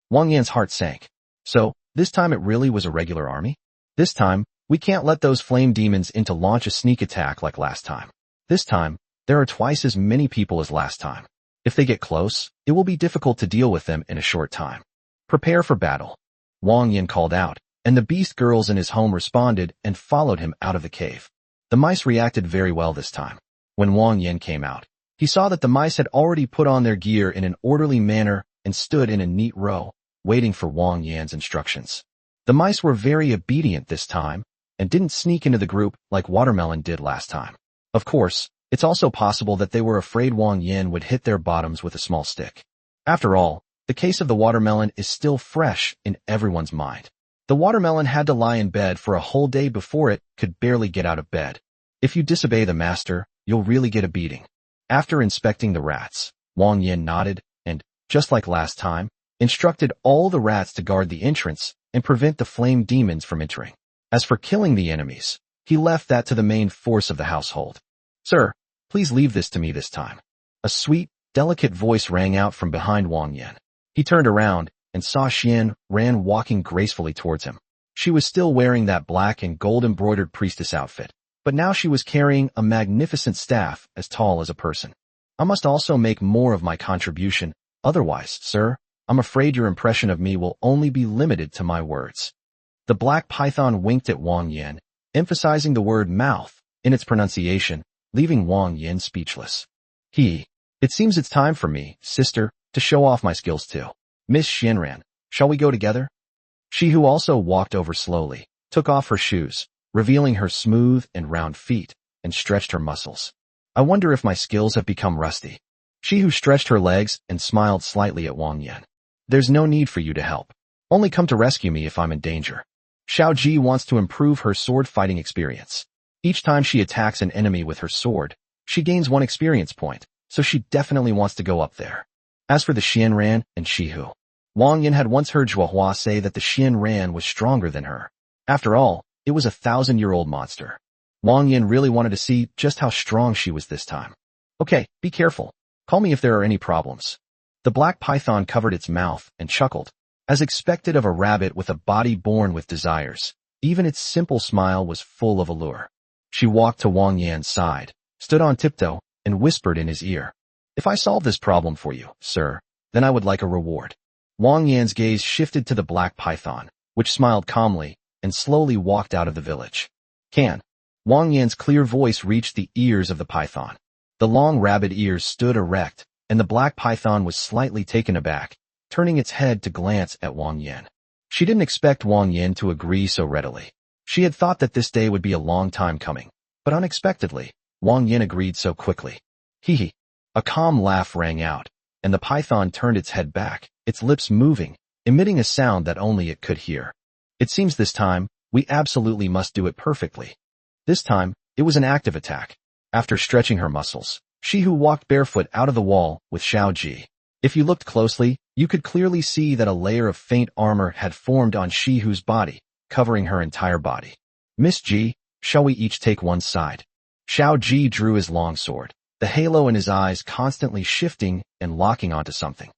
Wang Yan's heart sank. So, this time it really was a regular army? This time, we can't let those flame demons in to launch a sneak attack like last time. This time, there are twice as many people as last time. If they get close, it will be difficult to deal with them in a short time. "Prepare for battle," Wang Yan called out, and the beast girls in his home responded and followed him out of the cave. The mice reacted very well this time. When Wang Yan came out, he saw that the mice had already put on their gear in an orderly manner and stood in a neat row, waiting for Wang Yan's instructions. The mice were very obedient this time and didn't sneak into the group like Watermelon did last time. Of course, it's also possible that they were afraid Wang Yan would hit their bottoms with a small stick. After all, the case of the watermelon is still fresh in everyone's mind. The watermelon had to lie in bed for a whole day before it could barely get out of bed. If you disobey the master, you'll really get a beating. After inspecting the rats, Wang Yan nodded and just like last time, instructed all the rats to guard the entrance and prevent the flame demons from entering. As for killing the enemies, he left that to the main force of the household. Sir, please leave this to me this time. A sweet, delicate voice rang out from behind Wang Yan. He turned around and saw Xian Ran walking gracefully towards him. She was still wearing that black and gold-embroidered priestess outfit, but now she was carrying a magnificent staff as tall as a person. I must also make more of my contribution, otherwise, sir, I'm afraid your impression of me will only be limited to my words. The black python winked at Wang Yan, emphasizing the word mouth in its pronunciation, leaving Wang Yan speechless. It seems it's time for me, sister, to show off my skills too. Miss Xianran, shall we go together? She, who also walked over slowly, took off her shoes, revealing her smooth and round feet, and stretched her muscles. I wonder if my skills have become rusty. She, who stretched her legs and smiled slightly at Wang Yan. There's no need for you to help. Only come to rescue me if I'm in danger. Xiao Ji wants to improve her sword fighting experience. Each time she attacks an enemy with her sword, she gains 1 experience point, so she definitely wants to go up there. As for the Xianran and Shihu, Wang Yan had once heard Zhuohua say that the Xianran was stronger than her. After all, it was a 1,000-year-old monster. Wang Yan really wanted to see just how strong she was this time. Okay, be careful. Call me if there are any problems. The black python covered its mouth and chuckled. As expected of a rabbit with a body born with desires, even its simple smile was full of allure. She walked to Wang Yan's side, stood on tiptoe, and whispered in his ear. If I solve this problem for you, sir, then I would like a reward. Wang Yan's gaze shifted to the black python, which smiled calmly and slowly walked out of the village. Wang Yan's clear voice reached the ears of the python. The long rabbit ears stood erect, and the black python was slightly taken aback, turning its head to glance at Wang Yan. She didn't expect Wang Yan to agree so readily. She had thought that this day would be a long time coming, but unexpectedly, Wang Yan agreed so quickly. A calm laugh rang out, and the python turned its head back, its lips moving, emitting a sound that only it could hear. It seems this time, we absolutely must do it perfectly. This time, it was an active attack. After stretching her muscles, she who walked barefoot out of the wall with Xiao Ji. If you looked closely, you could clearly see that a layer of faint armor had formed on Shihu's body, covering her entire body. Miss Ji, shall we each take one side? Xiao Ji drew his long sword, the halo in his eyes constantly shifting and locking onto something.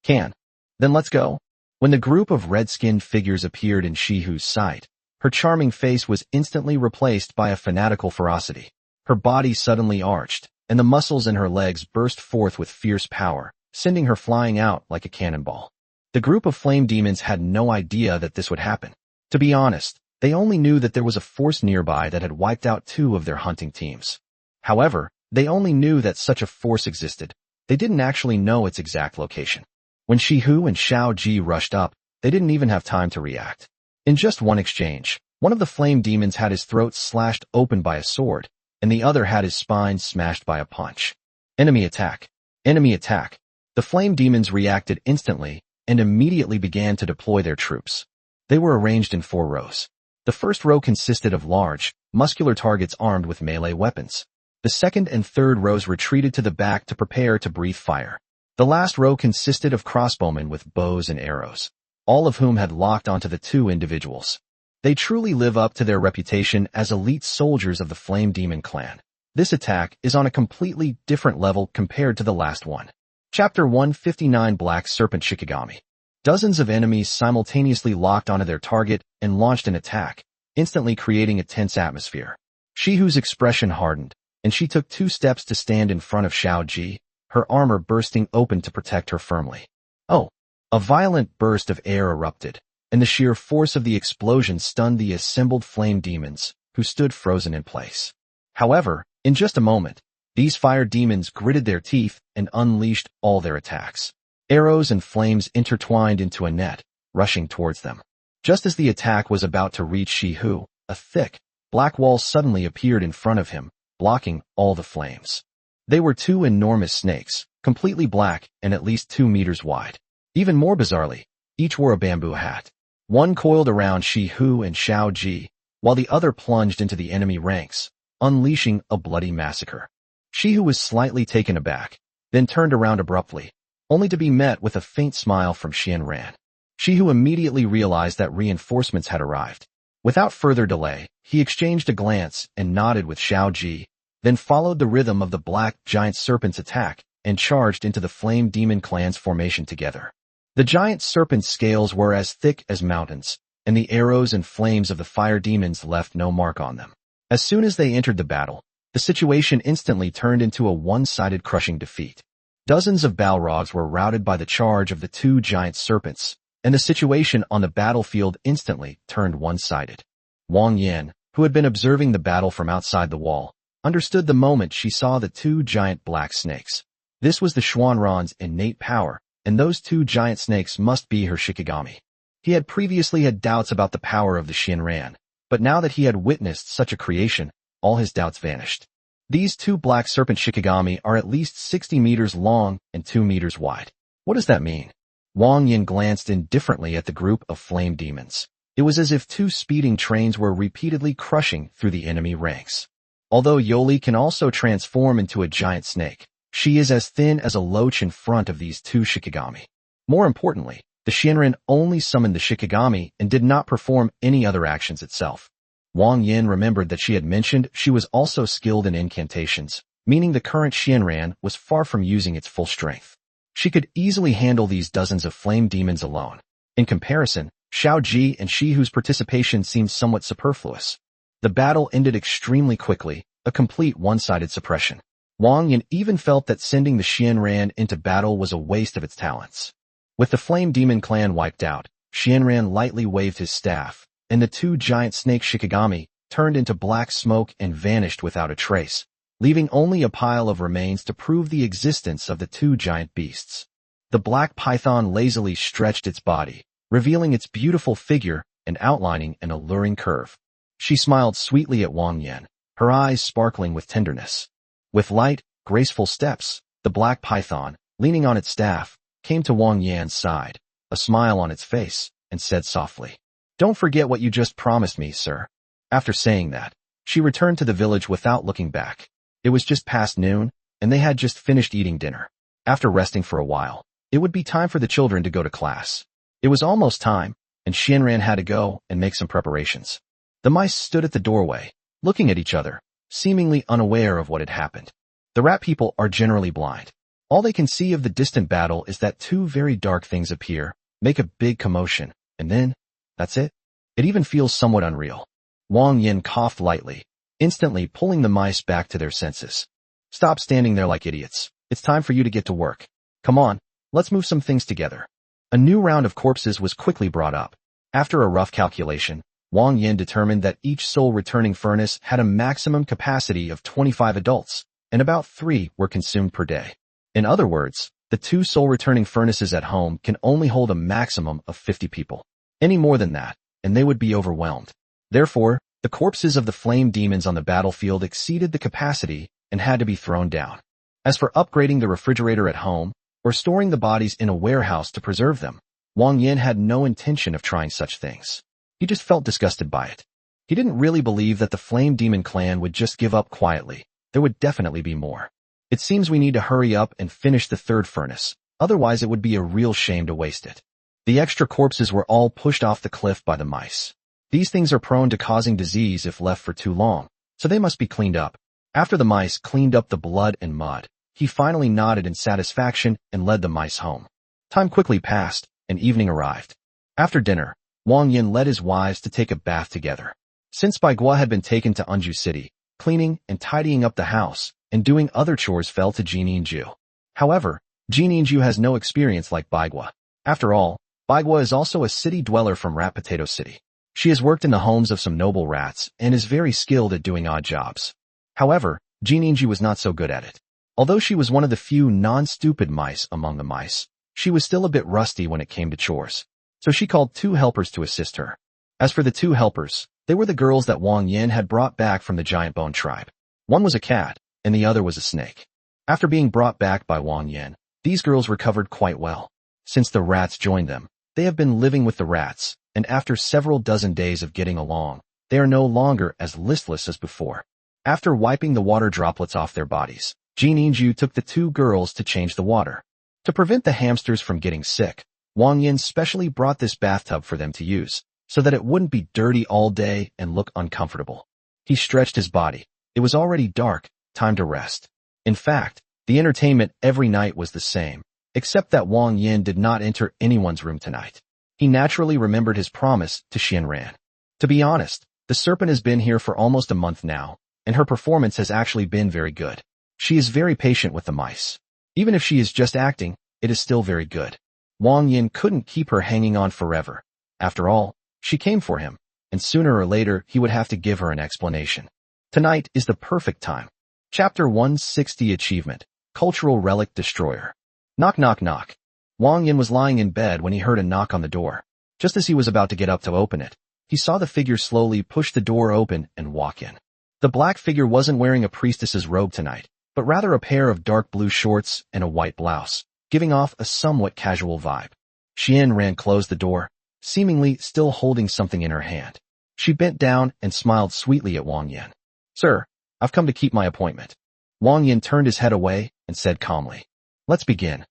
Then let's go. When the group of red-skinned figures appeared in Shihu's sight, her charming face was instantly replaced by a fanatical ferocity. Her body suddenly arched, and the muscles in her legs burst forth with fierce power, sending her flying out like a cannonball. The group of flame demons had no idea that this would happen. To be honest, they only knew that there was a force nearby that had wiped out 2 of their hunting teams. However, they only knew that such a force existed. They didn't actually know its exact location. When Shihu and Xiao Ji rushed up, they didn't even have time to react. In just one exchange, one of the flame demons had his throat slashed open by a sword, and the other had his spine smashed by a punch. Enemy attack! Enemy attack! The flame demons reacted instantly and immediately began to deploy their troops. They were arranged in 4 rows. The first row consisted of large, muscular targets armed with melee weapons. The second and third rows retreated to the back to prepare to breathe fire. The last row consisted of crossbowmen with bows and arrows, all of whom had locked onto the 2 individuals. They truly live up to their reputation as elite soldiers of the Flame Demon clan. This attack is on a completely different level compared to the last one. Chapter 159 Black Serpent Shikigami. Dozens of enemies simultaneously locked onto their target and launched an attack, instantly creating a tense atmosphere. Shihu's expression hardened, and she took 2 steps to stand in front of Xiao Ji, her armor bursting open to protect her firmly. Oh! A violent burst of air erupted, and the sheer force of the explosion stunned the assembled flame demons, who stood frozen in place. However, in just a moment, these fire demons gritted their teeth and unleashed all their attacks. Arrows and flames intertwined into a net, rushing towards them. Just as the attack was about to reach Shihu, a thick, black wall suddenly appeared in front of him, blocking all the flames. They were 2 enormous snakes, completely black and at least 2 meters wide. Even more bizarrely, each wore a bamboo hat. One coiled around Shihu and Xiao Ji, while the other plunged into the enemy ranks, unleashing a bloody massacre. Shihu was slightly taken aback, then turned around abruptly, only to be met with a faint smile from Xianran. She who immediately realized that reinforcements had arrived. Without further delay, he exchanged a glance and nodded with Xiao Ji, then followed the rhythm of the black giant serpent's attack and charged into the flame demon clan's formation together. The giant serpent's scales were as thick as mountains, and the arrows and flames of the fire demons left no mark on them. As soon as they entered the battle, the situation instantly turned into a one-sided crushing defeat. Dozens of Balrogs were routed by the charge of the two giant serpents, and the situation on the battlefield instantly turned one-sided. Wang Yan, who had been observing the battle from outside the wall, understood the moment she saw the two giant black snakes. This was the Xuanran's innate power, and those two giant snakes must be her Shikigami. He had previously had doubts about the power of the Xianran, but now that he had witnessed such a creation, all his doubts vanished. These two black serpent Shikigami are at least 60 meters long and 2 meters wide. What does that mean? Wang Yan glanced indifferently at the group of flame demons. It was as if two speeding trains were repeatedly crushing through the enemy ranks. Although Yoli can also transform into a giant snake, she is as thin as a loach in front of these two Shikigami. More importantly, the Xianran only summoned the Shikigami and did not perform any other actions itself. Wang Yan remembered that she had mentioned she was also skilled in incantations, meaning the current Xianran was far from using its full strength. She could easily handle these dozens of flame demons alone. In comparison, Xiao Ji and Shihu's participation seemed somewhat superfluous. The battle ended extremely quickly, a complete one-sided suppression. Wang Yan even felt that sending the Xianran into battle was a waste of its talents. With the flame demon clan wiped out, Xianran lightly waved his staff, and the two giant snake Shikigami turned into black smoke and vanished without a trace, leaving only a pile of remains to prove the existence of the two giant beasts. The black python lazily stretched its body, revealing its beautiful figure and outlining an alluring curve. She smiled sweetly at Wang Yan, her eyes sparkling with tenderness. With light, graceful steps, the black python, leaning on its staff, came to Wang Yan's side, a smile on its face, and said softly, "Don't forget what you just promised me, sir." After saying that, she returned to the village without looking back. It was just past noon, and they had just finished eating dinner. After resting for a while, it would be time for the children to go to class. It was almost time, and Xianran had to go and make some preparations. The mice stood at the doorway, looking at each other, seemingly unaware of what had happened. The rat people are generally blind. All they can see of the distant battle is that two very dark things appear, make a big commotion, and then, that's it. It even feels somewhat unreal. Wang Yan coughed lightly, instantly pulling the mice back to their senses. "Stop standing there like idiots. It's time for you to get to work. Come on, let's move some things together." A new round of corpses was quickly brought up. After a rough calculation, Wang Yan determined that each soul-returning furnace had a maximum capacity of 25 adults, and about 3 were consumed per day. In other words, the 2 soul-returning furnaces at home can only hold a maximum of 50 people. Any more than that, and they would be overwhelmed. Therefore, the corpses of the flame demons on the battlefield exceeded the capacity and had to be thrown down. As for upgrading the refrigerator at home, or storing the bodies in a warehouse to preserve them, Wang Yan had no intention of trying such things. He just felt disgusted by it. He didn't really believe that the Flame Demon clan would just give up quietly. There would definitely be more. It seems we need to hurry up and finish the 3rd furnace, otherwise it would be a real shame to waste it. The extra corpses were all pushed off the cliff by the mice. These things are prone to causing disease if left for too long, so they must be cleaned up. After the mice cleaned up the blood and mud, he finally nodded in satisfaction and led the mice home. Time quickly passed, and evening arrived. After dinner, Wang Yan led his wives to take a bath together. Since Baigua had been taken to Anju City, cleaning and tidying up the house and doing other chores fell to Jininju. However, Jininju has no experience like Baigua. After all, Baigua is also a city dweller from Rat Potato City. She has worked in the homes of some noble rats and is very skilled at doing odd jobs. However, Jininju was not so good at it. Although she was one of the few non-stupid mice among the mice, she was still a bit rusty when it came to chores. So she called 2 helpers to assist her. As for the 2 helpers, they were the girls that Wang Yan had brought back from the Giant Bone tribe. One was a cat, and the other was a snake. After being brought back by Wang Yan, these girls recovered quite well. Since the rats joined them, they have been living with the rats, and after several dozen days of getting along, they are no longer as listless as before. After wiping the water droplets off their bodies, Jininju took the 2 girls to change the water. To prevent the hamsters from getting sick, Wang Yan specially brought this bathtub for them to use, so that it wouldn't be dirty all day and look uncomfortable. He stretched his body. It was already dark, time to rest. In fact, the entertainment every night was the same, except that Wang Yan did not enter anyone's room tonight. He naturally remembered his promise to Xianran. To be honest, the serpent has been here for almost a month now, and her performance has actually been very good. She is very patient with the mice. Even if she is just acting, it is still very good. Wang Yan couldn't keep her hanging on forever. After all, she came for him, and sooner or later he would have to give her an explanation. Tonight is the perfect time. Chapter 160 Achievement, Cultural Relic Destroyer. Knock knock knock. Wang Yan was lying in bed when he heard a knock on the door. Just as he was about to get up to open it, he saw the figure slowly push the door open and walk in. The black figure wasn't wearing a priestess's robe tonight, but rather a pair of dark blue shorts and a white blouse, giving off a somewhat casual vibe. Xianran closed the door, seemingly still holding something in her hand. She bent down and smiled sweetly at Wang Yan. "Sir, I've come to keep my appointment." Wang Yan turned his head away and said calmly, "Let's begin."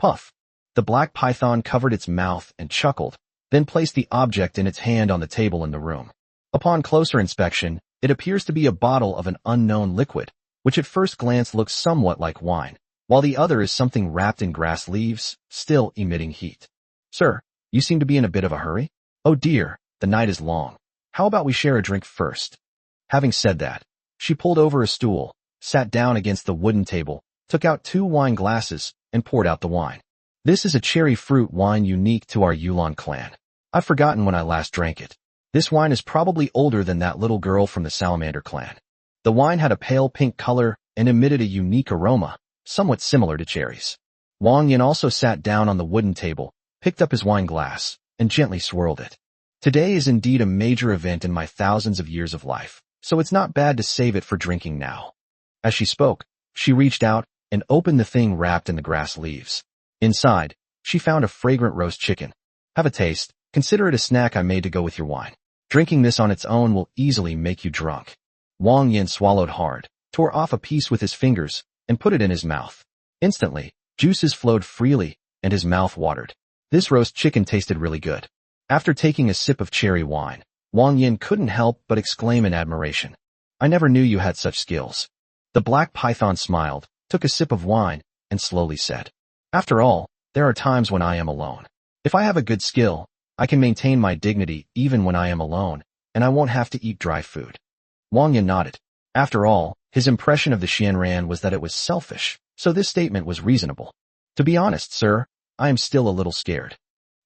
Puff. The black python covered its mouth and chuckled, then placed the object in its hand on the table in the room. Upon closer inspection, it appears to be a bottle of an unknown liquid, which at first glance looks somewhat like wine, while the other is something wrapped in grass leaves, still emitting heat. "Sir, you seem to be in a bit of a hurry?" "Oh dear, the night is long. How about we share a drink first?" Having said that, she pulled over a stool, sat down against the wooden table, took out 2 wine glasses, and poured out the wine. "This is a cherry fruit wine unique to our Yulon clan. I've forgotten when I last drank it. This wine is probably older than that little girl from the Salamander clan." The wine had a pale pink color and emitted a unique aroma, somewhat similar to cherries. Wang Yan also sat down on the wooden table, picked up his wine glass, and gently swirled it. "Today is indeed a major event in my thousands of years of life, so it's not bad to save it for drinking now." As she spoke, she reached out and opened the thing wrapped in the grass leaves. Inside, she found a fragrant roast chicken. "Have a taste. Consider it a snack I made to go with your wine. Drinking this on its own will easily make you drunk." Wang Yan swallowed hard, tore off a piece with his fingers, and put it in his mouth. Instantly, juices flowed freely, and his mouth watered. This roast chicken tasted really good. After taking a sip of cherry wine, Wang Yan couldn't help but exclaim in admiration, "I never knew you had such skills." The black python smiled, took a sip of wine, and slowly said, "After all, there are times when I am alone. If I have a good skill, I can maintain my dignity even when I am alone, and I won't have to eat dry food." Wang Yan nodded. After all, his impression of the Xianran was that it was selfish, so this statement was reasonable. "To be honest, sir, I am still a little scared."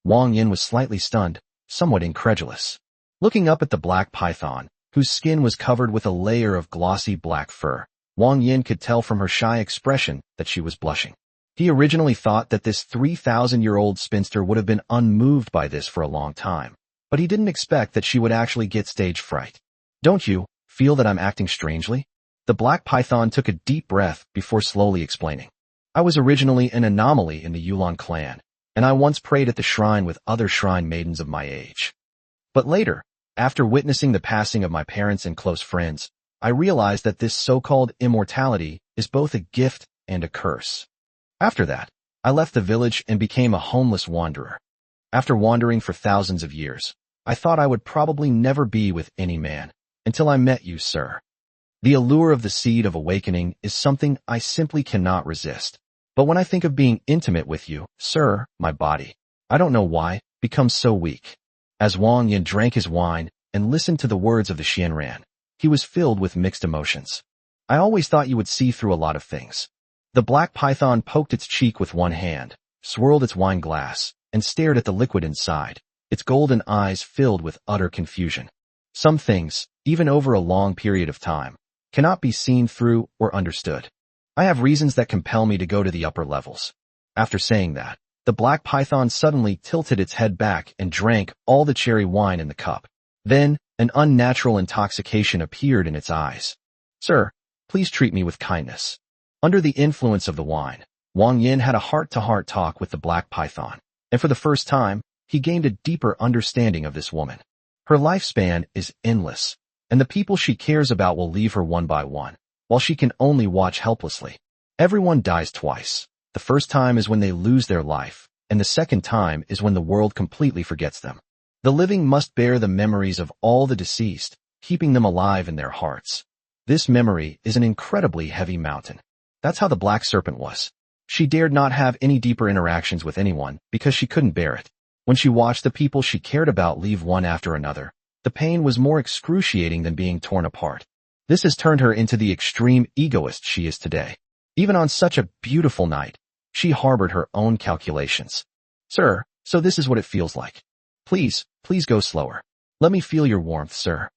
Wang Yan was slightly stunned, somewhat incredulous. Looking up at the black python, whose skin was covered with a layer of glossy black fur, Wang Yan could tell from her shy expression that she was blushing. He originally thought that this 3,000-year-old spinster would have been unmoved by this for a long time, but he didn't expect that she would actually get stage fright. "Don't you feel that I'm acting strangely?" The black python took a deep breath before slowly explaining. "I was originally an anomaly in the Yulon clan, and I once prayed at the shrine with other shrine maidens of my age. But later, after witnessing the passing of my parents and close friends, I realized that this so-called immortality is both a gift and a curse. After that, I left the village and became a homeless wanderer. After wandering for thousands of years, I thought I would probably never be with any man, until I met you, sir. The allure of the seed of awakening is something I simply cannot resist. But when I think of being intimate with you, sir, my body, I don't know why, becomes so weak." As Wang Yan drank his wine and listened to the words of the Xianran, he was filled with mixed emotions. "I always thought you would see through a lot of things." The black python poked its cheek with one hand, swirled its wine glass, and stared at the liquid inside, its golden eyes filled with utter confusion. "Some things, even over a long period of time, cannot be seen through or understood. I have reasons that compel me to go to the upper levels." After saying that, the black python suddenly tilted its head back and drank all the cherry wine in the cup. Then, an unnatural intoxication appeared in its eyes. "Sir, please treat me with kindness." Under the influence of the wine, Wang Yan had a heart-to-heart talk with the black python, and for the first time, he gained a deeper understanding of this woman. Her lifespan is endless, and the people she cares about will leave her one by one, while she can only watch helplessly. Everyone dies twice. The first time is when they lose their life, and the second time is when the world completely forgets them. The living must bear the memories of all the deceased, keeping them alive in their hearts. This memory is an incredibly heavy mountain. That's how the black serpent was. She dared not have any deeper interactions with anyone because she couldn't bear it. When she watched the people she cared about leave one after another, the pain was more excruciating than being torn apart. This has turned her into the extreme egoist she is today. Even on such a beautiful night, she harbored her own calculations. Sir, so this is what it feels like. Please go slower. Let me feel your warmth, sir.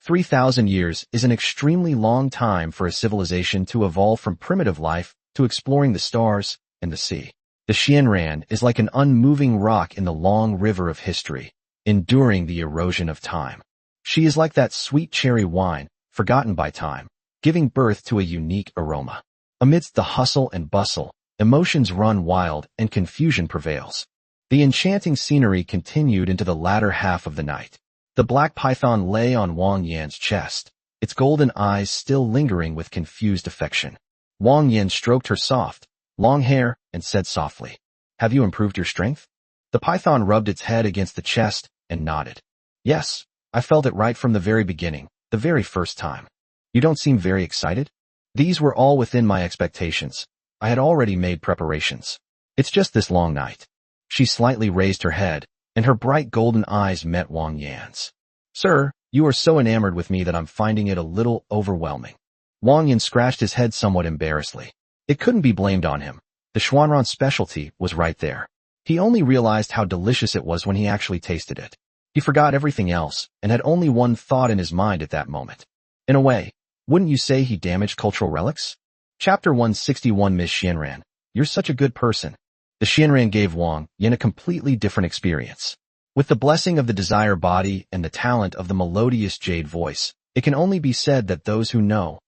3,000 years is an extremely long time for a civilization to evolve from primitive life to exploring the stars and the sea. The Xianran is like an unmoving rock in the long river of history, enduring the erosion of time. She is like that sweet cherry wine, forgotten by time, giving birth to a unique aroma. Amidst the hustle and bustle, emotions run wild and confusion prevails. The enchanting scenery continued into the latter half of the night. The black python lay on Wang Yan's chest, its golden eyes still lingering with confused affection. Wang Yan stroked her soft, long hair and said softly, "Have you improved your strength?" The python rubbed its head against the chest and nodded. "Yes, I felt it right from the very beginning, the very first time." "You don't seem very excited?" "These were all within my expectations. I had already made preparations. It's just this long night." She slightly raised her head, and her bright golden eyes met Wang Yan's. "Sir, you are so enamored with me that I'm finding it a little overwhelming." Wang Yan scratched his head somewhat embarrassedly. It couldn't be blamed on him. The Xuanran specialty was right there. He only realized how delicious it was when he actually tasted it. He forgot everything else and had only one thought in his mind at that moment. In a way, wouldn't you say he damaged cultural relics? Chapter 161. Miss Xianran, you're such a good person. The Xianran gave Wang Yan a completely different experience. With the blessing of the desire body and the talent of the melodious jade voice, it can only be said that those who know.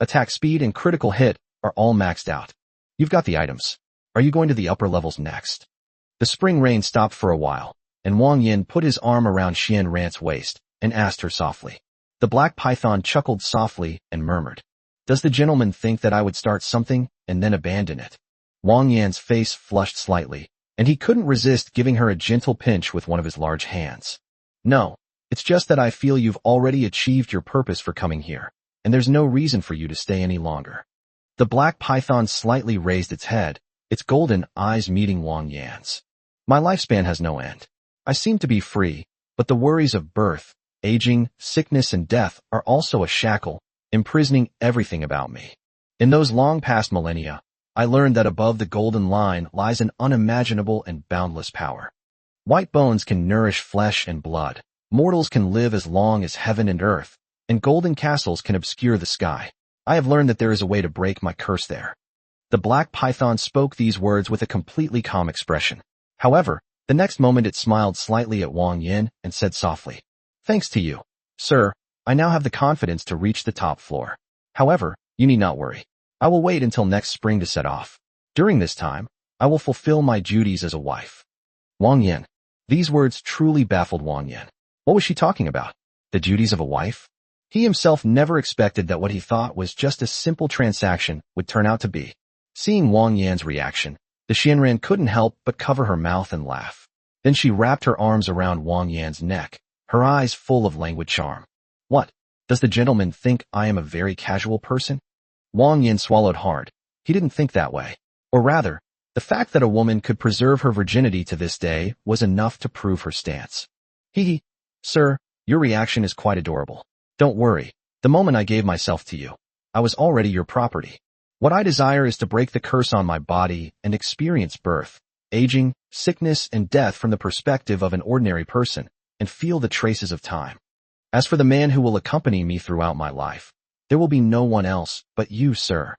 Attack speed and critical hit are all maxed out. You've got the items. Are you going to the upper levels next? The spring rain stopped for a while, and Wang Yan put his arm around Xianran's waist and asked her softly. The black python chuckled softly and murmured, "Does the gentleman think that I would start something and then abandon it?" Wang Yan's face flushed slightly, and he couldn't resist giving her a gentle pinch with one of his large hands. "No, it's just that I feel you've already achieved your purpose for coming here, and there's no reason for you to stay any longer." The black python slightly raised its head, its golden eyes meeting Wang Yan's. "My lifespan has no end. I seem to be free, but the worries of birth, aging, sickness, and death are also a shackle, imprisoning everything about me. In those long past millennia, I learned that above the golden line lies an unimaginable and boundless power. White bones can nourish flesh and blood, mortals can live as long as heaven and earth, and golden castles can obscure the sky. I have learned that there is a way to break my curse there." The black python spoke these words with a completely calm expression. However, the next moment it smiled slightly at Wang Yan and said softly, "Thanks to you, sir, I now have the confidence to reach the top floor. However, you need not worry. I will wait until next spring to set off. During this time, I will fulfill my duties as a wife." Wang Yan. These words truly baffled Wang Yan. What was she talking about? The duties of a wife? He himself never expected that what he thought was just a simple transaction would turn out to be. Seeing Wang Yan's reaction, the Xianran couldn't help but cover her mouth and laugh. Then she wrapped her arms around Wang Yan's neck, her eyes full of languid charm. "What? Does the gentleman think I am a very casual person?" Wang Yan swallowed hard. He didn't think that way. Or rather, the fact that a woman could preserve her virginity to this day was enough to prove her stance. Sir, your reaction is quite adorable. Don't worry, the moment I gave myself to you, I was already your property. What I desire is to break the curse on my body and experience birth, aging, sickness, and death from the perspective of an ordinary person, and feel the traces of time. As for the man who will accompany me throughout my life, there will be no one else but you, sir."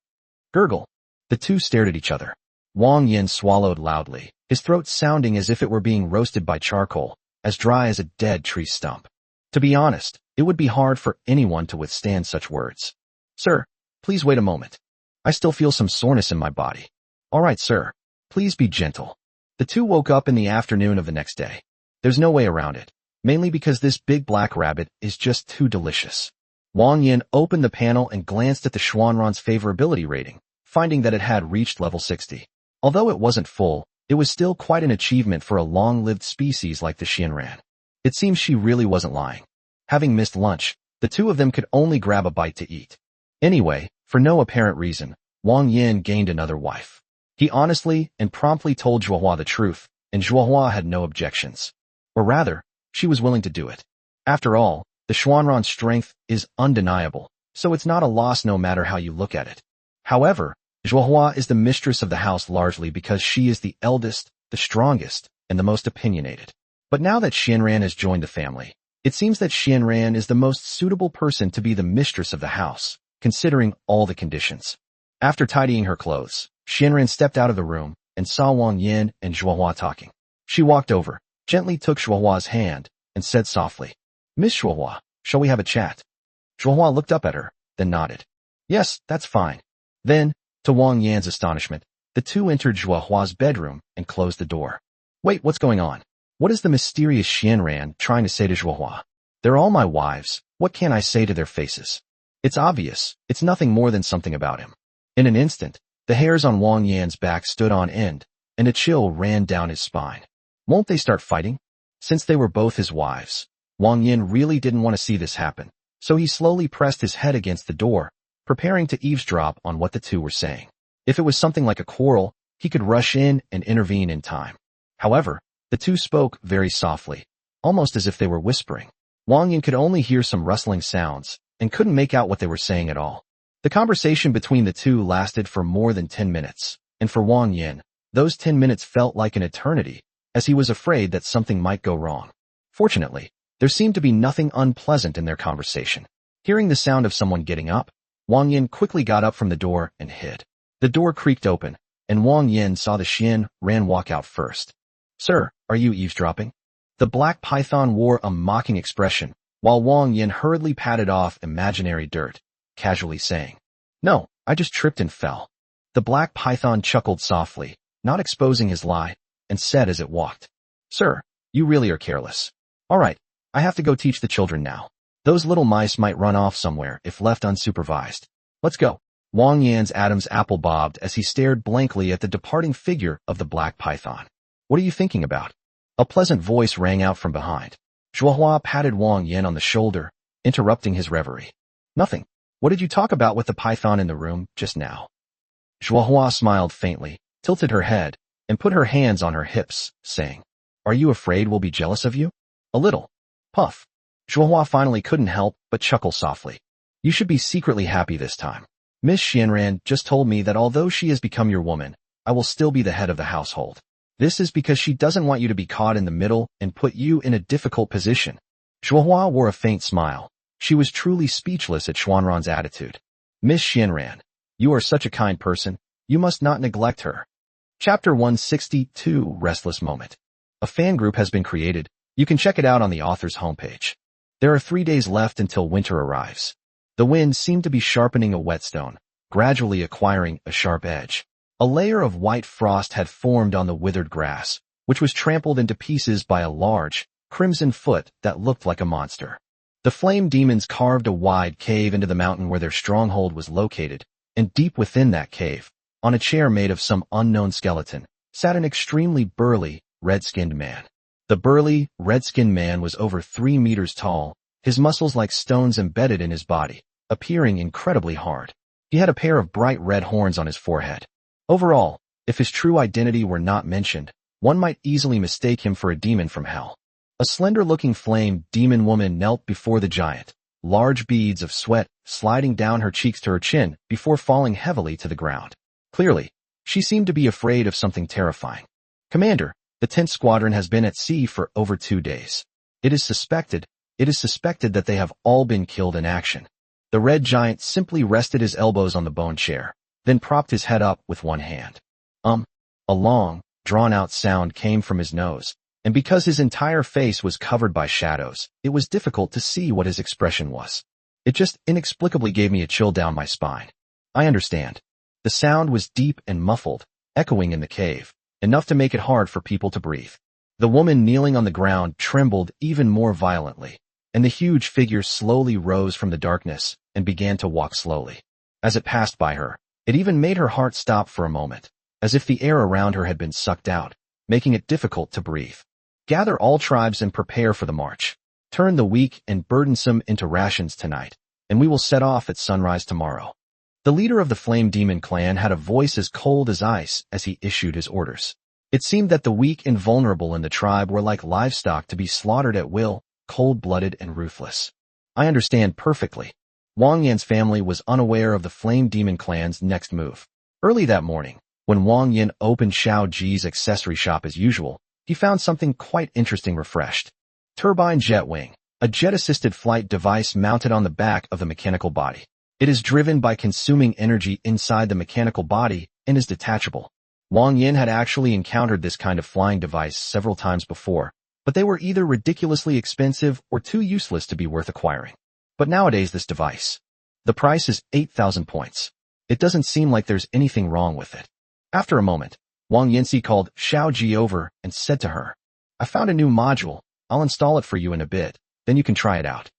Gurgle. The two stared at each other. Wang Yan swallowed loudly, his throat sounding as if it were being roasted by charcoal, as dry as a dead tree stump. To be honest, it would be hard for anyone to withstand such words. "Sir, please wait a moment. I still feel some soreness in my body." "All right, sir. Please be gentle." The two woke up in the afternoon of the next day. There's no way around it, mainly because this big black rabbit is just too delicious. Wang Yan opened the panel and glanced at the Xuanran's favorability rating, finding that it had reached level 60. Although it wasn't full, it was still quite an achievement for a long-lived species like the Xianran. It seems she really wasn't lying. Having missed lunch, the two of them could only grab a bite to eat. Anyway, for no apparent reason, Wang Yan gained another wife. He honestly and promptly told Zhuohua the truth, and Zhuohua had no objections. Or rather, she was willing to do it. After all, the Xuanran's strength is undeniable, so it's not a loss no matter how you look at it. However, Zhuohua is the mistress of the house largely because she is the eldest, the strongest, and the most opinionated. But now that Xianran has joined the family, it seems that Xianran is the most suitable person to be the mistress of the house, considering all the conditions. After tidying her clothes, Xianran stepped out of the room and saw Wang Yan and Zhuohua talking. She walked over, gently took Zhuohua's hand, and said softly, "Miss Zhuohua, shall we have a chat?" Zhuohua looked up at her, then nodded. "Yes, that's fine." Then, to Wang Yan's astonishment, the two entered Zhuohua's bedroom and closed the door. "Wait, what's going on? What is the mysterious Xianran trying to say to Zhuohua? They're all my wives, what can I say to their faces?" It's obvious, it's nothing more than something about him. In an instant, the hairs on Wang Yan's back stood on end, and a chill ran down his spine. Won't they start fighting? Since they were both his wives, Wang Yan really didn't want to see this happen, so he slowly pressed his head against the door, preparing to eavesdrop on what the two were saying. If it was something like a quarrel, he could rush in and intervene in time. However, the two spoke very softly, almost as if they were whispering. Wang Yan could only hear some rustling sounds, and couldn't make out what they were saying at all. The conversation between the two lasted for more than 10 minutes, and for Wang Yan, those 10 minutes felt like an eternity, as he was afraid that something might go wrong. Fortunately, there seemed to be nothing unpleasant in their conversation. Hearing the sound of someone getting up, Wang Yan quickly got up from the door and hid. The door creaked open, and Wang Yan saw the Xianran walk out first. "Sir, are you eavesdropping?" The black python wore a mocking expression, while Wang Yan hurriedly patted off imaginary dirt, casually saying, "No, I just tripped and fell." The black python chuckled softly, not exposing his lie, and said as it walked, "Sir, you really are careless. All right, I have to go teach the children now. Those little mice might run off somewhere if left unsupervised. Let's go." Wang Yan's Adam's apple bobbed as he stared blankly at the departing figure of the black python. "What are you thinking about?" A pleasant voice rang out from behind. Zhuohua patted Wang Yan on the shoulder, interrupting his reverie. "Nothing. What did you talk about with the python in the room just now?" Zhuohua smiled faintly, tilted her head, and put her hands on her hips, saying, "Are you afraid we'll be jealous of you?" "A little." Puff. Zhuohua finally couldn't help but chuckle softly. "You should be secretly happy this time. Miss Xianran just told me that although she has become your woman, I will still be the head of the household. This is because she doesn't want you to be caught in the middle and put you in a difficult position." Zhuohua wore a faint smile. She was truly speechless at Xuanran's attitude. "Miss Xianran, you are such a kind person, you must not neglect her." Chapter 162, Restless Moment. A fan group has been created. You can check it out on the author's homepage. There are 3 days left until winter arrives. The wind seemed to be sharpening a whetstone, gradually acquiring a sharp edge. A layer of white frost had formed on the withered grass, which was trampled into pieces by a large, crimson foot that looked like a monster. The flame demons carved a wide cave into the mountain where their stronghold was located, and deep within that cave, on a chair made of some unknown skeleton, sat an extremely burly, red-skinned man. The burly, red-skinned man was over 3 meters tall, his muscles like stones embedded in his body, appearing incredibly hard. He had a pair of bright red horns on his forehead. Overall, if his true identity were not mentioned, one might easily mistake him for a demon from hell. A slender-looking flame demon woman knelt before the giant, large beads of sweat sliding down her cheeks to her chin before falling heavily to the ground. Clearly, she seemed to be afraid of something terrifying. "Commander, the 10th Squadron has been at sea for over 2 days. It is suspected that they have all been killed in action." The red giant simply rested his elbows on the bone chair, then propped his head up with one hand. A long, drawn-out sound came from his nose, and because his entire face was covered by shadows, it was difficult to see what his expression was. It just inexplicably gave me a chill down my spine. "I understand." The sound was deep and muffled, echoing in the cave, enough to make it hard for people to breathe. The woman kneeling on the ground trembled even more violently, and the huge figure slowly rose from the darkness and began to walk slowly. As it passed by her, It even made her heart stop for a moment, as if the air around her had been sucked out, making it difficult to breathe. Gather all tribes and prepare for the march. Turn the weak and burdensome into rations tonight, and we will set off at sunrise tomorrow. The leader of the Flame Demon clan had a voice as cold as ice as he issued his orders. It seemed that the weak and vulnerable in the tribe were like livestock to be slaughtered at will, cold-blooded and ruthless. I understand perfectly. Wang Yan's family was unaware of the Flame Demon clan's next move. Early that morning, when Wang Yan opened Xiao Ji's accessory shop as usual, he found something quite interesting refreshed. Turbine Jet Wing, a jet-assisted flight device mounted on the back of the mechanical body. It is driven by consuming energy inside the mechanical body and is detachable. Wang Yan had actually encountered this kind of flying device several times before, but they were either ridiculously expensive or too useless to be worth acquiring. But nowadays the price is 8,000 points. It doesn't seem like there's anything wrong with it. After a moment, Wang Yanxi called Xiao Ji over and said to her, I found a new module. I'll install it for you in a bit, then you can try it out.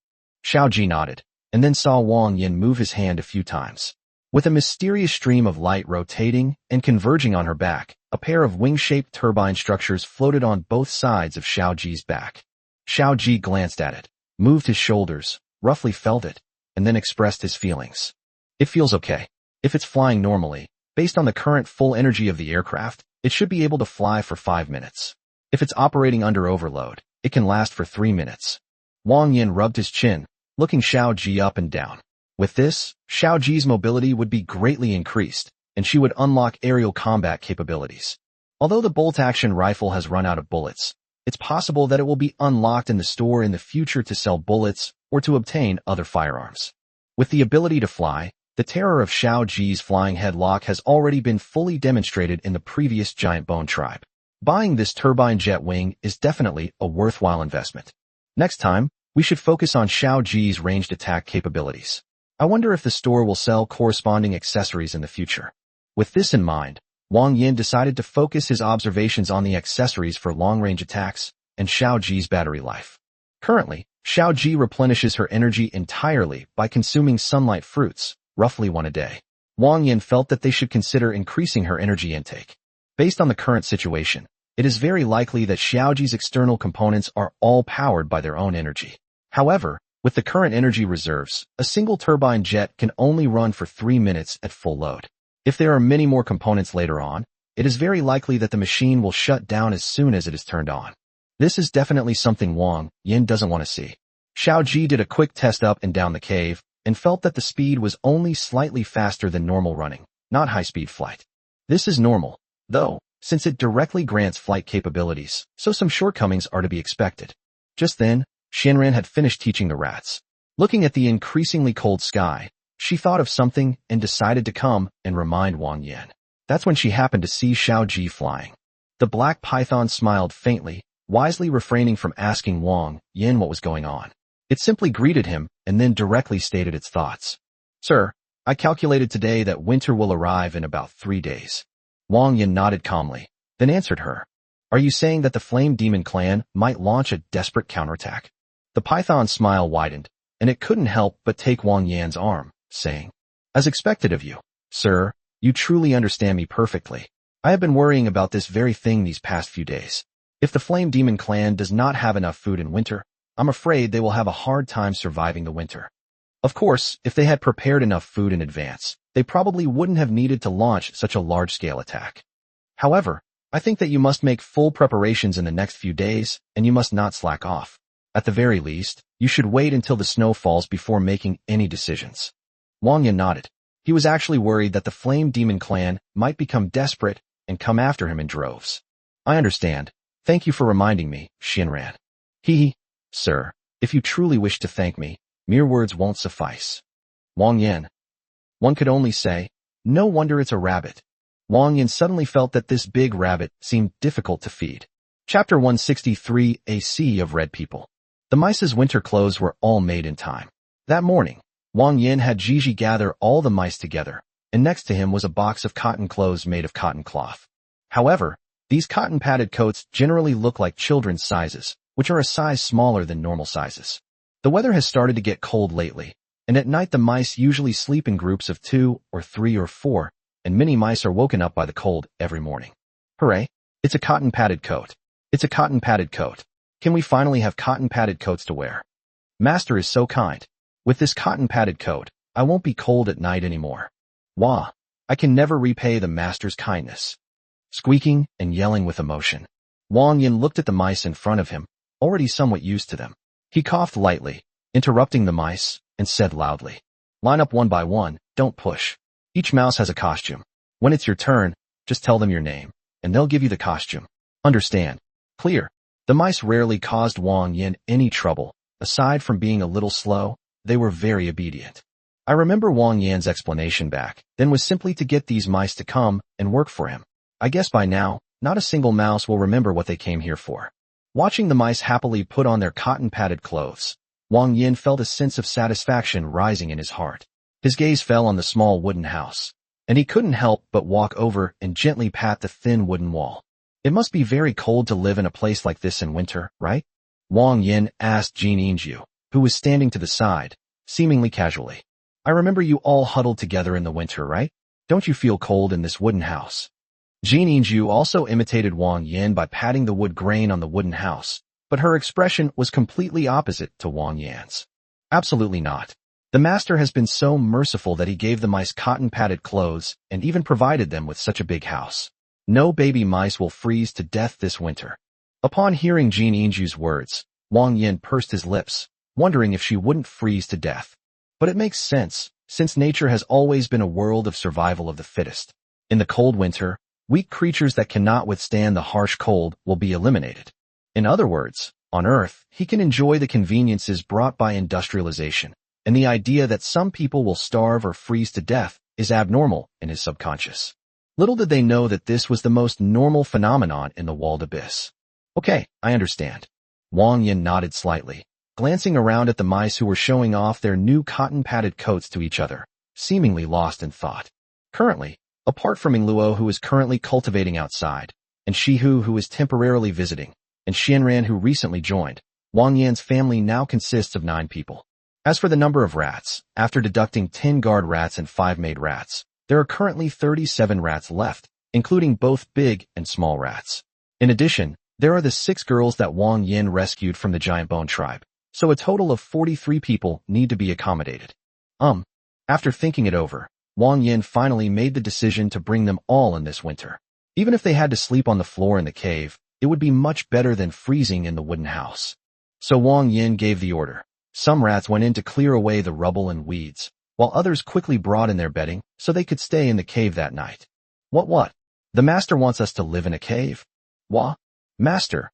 Xiao Ji nodded, and then saw Wang Yan move his hand a few times. With a mysterious stream of light rotating and converging on her back, a pair of wing-shaped turbine structures floated on both sides of Xiao Ji's back. Xiao Ji glanced at it, moved his shoulders, roughly felt it, and then expressed his feelings. It feels okay. If it's flying normally, based on the current full energy of the aircraft, it should be able to fly for 5 minutes. If it's operating under overload, it can last for 3 minutes. Wang Yan rubbed his chin, looking Xiao Ji up and down. With this, Xiao Ji's mobility would be greatly increased, and she would unlock aerial combat capabilities. Although the bolt-action rifle has run out of bullets, it's possible that it will be unlocked in the store in the future to sell bullets or to obtain other firearms. With the ability to fly, the terror of Xiao Ji's flying headlock has already been fully demonstrated in the previous Giant Bone tribe. Buying this turbine jet wing is definitely a worthwhile investment. Next time, we should focus on Xiao Ji's ranged attack capabilities. I wonder if the store will sell corresponding accessories in the future. With this in mind, Wang Yan decided to focus his observations on the accessories for long-range attacks and Xiao Ji's battery life. Currently, Xiao Ji replenishes her energy entirely by consuming sunlight fruits, roughly 1 a day. Wang Yan felt that they should consider increasing her energy intake. Based on the current situation, it is very likely that Xiao Ji's external components are all powered by their own energy. However, with the current energy reserves, a single turbine jet can only run for 3 minutes at full load. If there are many more components later on, it is very likely that the machine will shut down as soon as it is turned on. This is definitely something Wang Yan doesn't want to see. Xiao Ji did a quick test up and down the cave, and felt that the speed was only slightly faster than normal running, not high-speed flight. This is normal, though, since it directly grants flight capabilities, so some shortcomings are to be expected. Just then, Shenran had finished teaching the rats. Looking at the increasingly cold sky, she thought of something and decided to come and remind Wang Yan. That's when she happened to see Xiao Ji flying. The black python smiled faintly, wisely refraining from asking Wang Yan what was going on. It simply greeted him and then directly stated its thoughts. Sir, I calculated today that winter will arrive in about 3 days. Wang Yan nodded calmly, then answered her. Are you saying that the Flame Demon clan might launch a desperate counterattack? The python's smile widened, and it couldn't help but take Wang Yan's arm, saying, As expected of you, sir, you truly understand me perfectly. I have been worrying about this very thing these past few days. If the Flame Demon clan does not have enough food in winter, I'm afraid they will have a hard time surviving the winter. Of course, if they had prepared enough food in advance, they probably wouldn't have needed to launch such a large-scale attack. However, I think that you must make full preparations in the next few days, and you must not slack off. At the very least, you should wait until the snow falls before making any decisions. Wang Yan nodded. He was actually worried that the Flame Demon clan might become desperate and come after him in droves. I understand. Thank you for reminding me, Shinran. Sir, if you truly wish to thank me, mere words won't suffice. Wang Yan. One could only say, no wonder it's a rabbit. Wang Yan suddenly felt that this big rabbit seemed difficult to feed. Chapter 163, A Sea of Red People. The mice's winter clothes were all made in time. That morning, Wang Yan had Gigi gather all the mice together, and next to him was a box of cotton clothes made of cotton cloth. However, these cotton-padded coats generally look like children's sizes, which are a size smaller than normal sizes. The weather has started to get cold lately, and at night the mice usually sleep in groups of 2 or 3 or 4, and many mice are woken up by the cold every morning. Hooray! It's a cotton-padded coat. It's a cotton-padded coat. Can we finally have cotton-padded coats to wear? Master is so kind. With this cotton-padded coat, I won't be cold at night anymore. Wah! I can never repay the master's kindness. Squeaking and yelling with emotion, Wang Yan looked at the mice in front of him, already somewhat used to them. He coughed lightly, interrupting the mice, and said loudly, "Line up one by one, don't push. Each mouse has a costume. When it's your turn, just tell them your name, and they'll give you the costume. Understand? Clear?" The mice rarely caused Wang Yan any trouble. Aside from being a little slow, they were very obedient. I remember Wang Yan's explanation back then was simply to get these mice to come and work for him. I guess by now, not a single mouse will remember what they came here for. Watching the mice happily put on their cotton-padded clothes, Wang Yan felt a sense of satisfaction rising in his heart. His gaze fell on the small wooden house, and he couldn't help but walk over and gently pat the thin wooden wall. It must be very cold to live in a place like this in winter, right? Wang Yan asked Jin Inju, who was standing to the side, seemingly casually. I remember you all huddled together in the winter, right? Don't you feel cold in this wooden house? Jin Inju also imitated Wang Yan by patting the wood grain on the wooden house, but her expression was completely opposite to Wang Yan's. Absolutely not. The master has been so merciful that he gave the mice cotton-padded clothes and even provided them with such a big house. No baby mice will freeze to death this winter. Upon hearing Jin Inju's words, Wang Yan pursed his lips, wondering if she wouldn't freeze to death. But it makes sense, since nature has always been a world of survival of the fittest. In the cold winter, weak creatures that cannot withstand the harsh cold will be eliminated. In other words, on Earth, he can enjoy the conveniences brought by industrialization, and the idea that some people will starve or freeze to death is abnormal in his subconscious. Little did they know that this was the most normal phenomenon in the walled abyss. Okay, I understand. Wang Yan nodded slightly, glancing around at the mice who were showing off their new cotton-padded coats to each other, seemingly lost in thought. Currently, apart from Ingluo, who is currently cultivating outside, and Shihu, who is temporarily visiting, and Xianran, who recently joined, Wang Yan's family now consists of 9 people. As for the number of rats, after deducting 10 guard rats and 5 maid rats, there are currently 37 rats left, including both big and small rats. In addition, there are the 6 girls that Wang Yan rescued from the giant bone tribe, so a total of 43 people need to be accommodated. After thinking it over, Wang Yan finally made the decision to bring them all in this winter. Even if they had to sleep on the floor in the cave, it would be much better than freezing in the wooden house. So Wang Yan gave the order. Some rats went in to clear away the rubble and weeds, while others quickly brought in their bedding so they could stay in the cave that night. What? The master wants us to live in a cave? Wah? Master,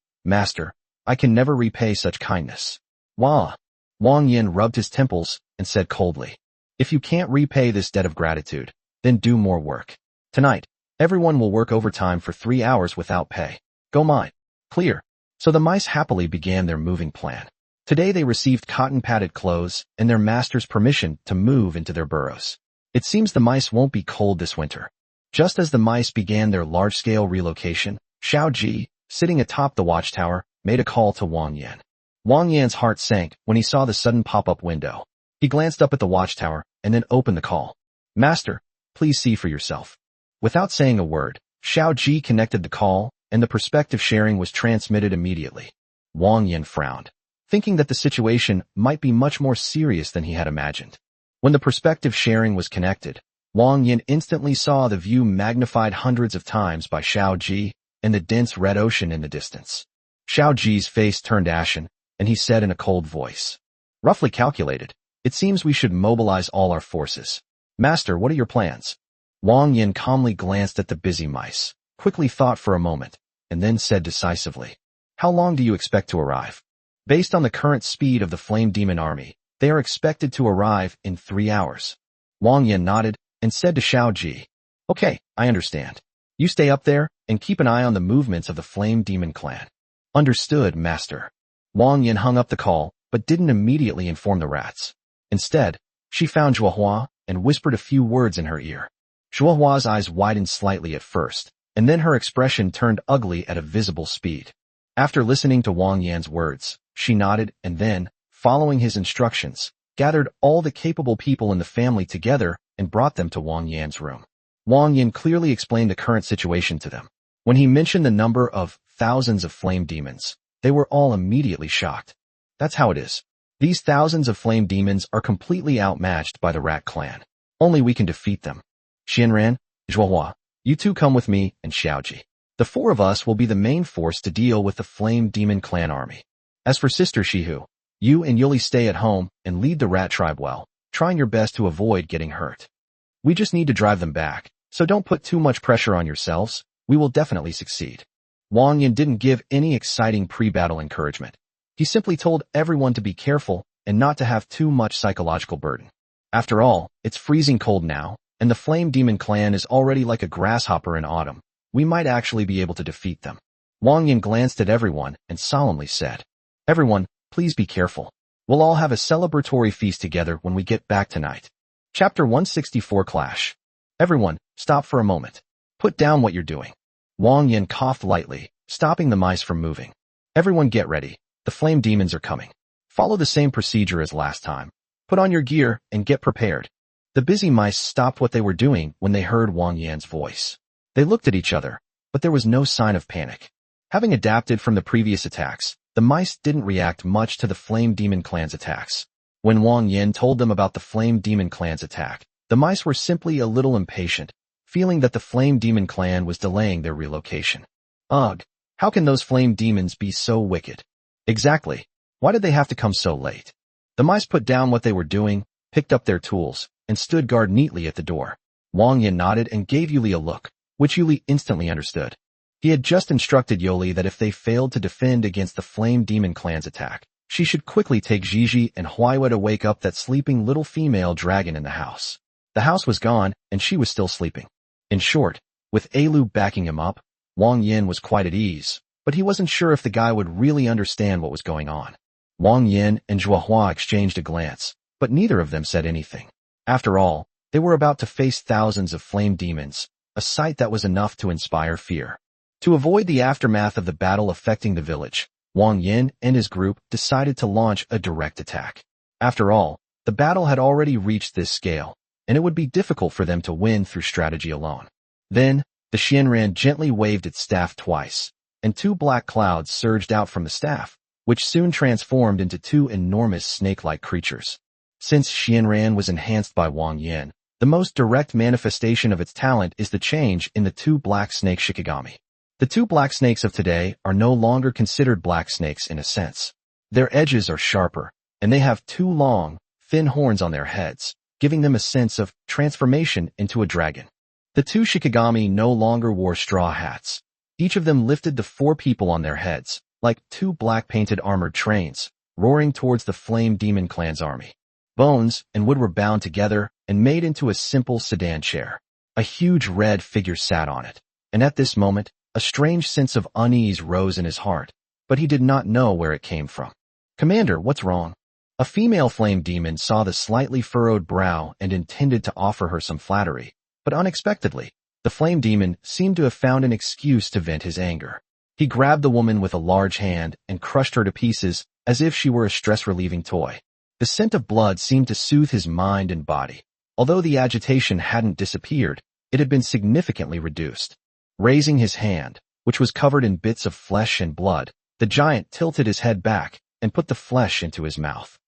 I can never repay such kindness. Wah? Wang Yan rubbed his temples and said coldly, if you can't repay this debt of gratitude, then do more work. Tonight, everyone will work overtime for 3 hours without pay. Go mine. Clear. So the mice happily began their moving plan. Today they received cotton-padded clothes and their master's permission to move into their burrows. It seems the mice won't be cold this winter. Just as the mice began their large-scale relocation, Xiao Ji, sitting atop the watchtower, made a call to Wang Yan. Wang Yan's heart sank when he saw the sudden pop-up window. He glanced up at the watchtower and then opened the call. Master, please see for yourself. Without saying a word, Xiao Ji connected the call and the perspective sharing was transmitted immediately. Wang Yan frowned, thinking that the situation might be much more serious than he had imagined. When the perspective sharing was connected, Wang Yan instantly saw the view magnified hundreds of times by Xiao Ji and the dense red ocean in the distance. Xiao Ji's face turned ashen, and he said in a cold voice, roughly calculated, it seems we should mobilize all our forces. Master, what are your plans? Wang Yan calmly glanced at the busy mice, quickly thought for a moment, and then said decisively, how long do you expect to arrive? Based on the current speed of the Flame Demon Army, they are expected to arrive in 3 hours. Wang Yan nodded and said to Xiao Ji, okay, I understand. You stay up there and keep an eye on the movements of the Flame Demon clan. Understood, Master. Wang Yan hung up the call, but didn't immediately inform the rats. Instead, she found Zhuohua and whispered a few words in her ear. Zhuohua's eyes widened slightly at first, and then her expression turned ugly at a visible speed. After listening to Wang Yan's words, she nodded and then, following his instructions, gathered all the capable people in the family together and brought them to Wang Yan's room. Wang Yan clearly explained the current situation to them. When he mentioned the number of thousands of flame demons, they were all immediately shocked. That's how it is. These thousands of flame demons are completely outmatched by the Rat clan. Only we can defeat them. Xianran, Zhuohua, you two come with me, and Xiaoji. The four of us will be the main force to deal with the flame demon clan army. As for Sister Shihu, you and Yuli stay at home and lead the Rat tribe well, trying your best to avoid getting hurt. We just need to drive them back, so don't put too much pressure on yourselves. We will definitely succeed. Wang Yan didn't give any exciting pre-battle encouragement. He simply told everyone to be careful and not to have too much psychological burden. After all, it's freezing cold now, and the Flame Demon clan is already like a grasshopper in autumn. We might actually be able to defeat them. Wang Yan glanced at everyone and solemnly said, "Everyone, please be careful. We'll all have a celebratory feast together when we get back tonight." Chapter 164 Clash. Everyone, stop for a moment. Put down what you're doing. Wang Yan coughed lightly, stopping the mice from moving. Everyone get ready. The flame demons are coming. Follow the same procedure as last time. Put on your gear and get prepared. The busy mice stopped what they were doing when they heard Wang Yan's voice. They looked at each other, but there was no sign of panic. Having adapted from the previous attacks, the mice didn't react much to the Flame Demon clan's attacks. When Wang Yan told them about the Flame Demon clan's attack, the mice were simply a little impatient, feeling that the Flame Demon clan was delaying their relocation. Ugh, how can those flame demons be so wicked? Exactly. Why did they have to come so late? The mice put down what they were doing, picked up their tools, and stood guard neatly at the door. Wang Yan nodded and gave Yuli a look, which Yuli instantly understood. He had just instructed Yuli that if they failed to defend against the Flame Demon clan's attack, she should quickly take Gigi and Huaiwa to wake up that sleeping little female dragon in the house. The house was gone, and she was still sleeping. In short, with Alu backing him up, Wang Yan was quite at ease, but he wasn't sure if the guy would really understand what was going on. Wang Yan and Zhuohua exchanged a glance, but neither of them said anything. After all, they were about to face thousands of flame demons, a sight that was enough to inspire fear. To avoid the aftermath of the battle affecting the village, Wang Yan and his group decided to launch a direct attack. After all, the battle had already reached this scale, and it would be difficult for them to win through strategy alone. Then, the Xianran gently waved its staff twice, and two black clouds surged out from the staff, which soon transformed into two enormous snake-like creatures. Since Xianran was enhanced by Wang Yan, the most direct manifestation of its talent is the change in the two black snake Shikigami. The two black snakes of today are no longer considered black snakes in a sense. Their edges are sharper, and they have two long, thin horns on their heads, giving them a sense of transformation into a dragon. The two Shikigami no longer wore straw hats. Each of them lifted the four people on their heads, like two black-painted armored trains, roaring towards the Flame Demon clan's army. Bones and wood were bound together and made into a simple sedan chair. A huge red figure sat on it, and at this moment, a strange sense of unease rose in his heart, but he did not know where it came from. "Commander, what's wrong?" A female flame demon saw the slightly furrowed brow and intended to offer her some flattery, but unexpectedly, the flame demon seemed to have found an excuse to vent his anger. He grabbed the woman with a large hand and crushed her to pieces as if she were a stress-relieving toy. The scent of blood seemed to soothe his mind and body. Although the agitation hadn't disappeared, it had been significantly reduced. Raising his hand, which was covered in bits of flesh and blood, the giant tilted his head back and put the flesh into his mouth.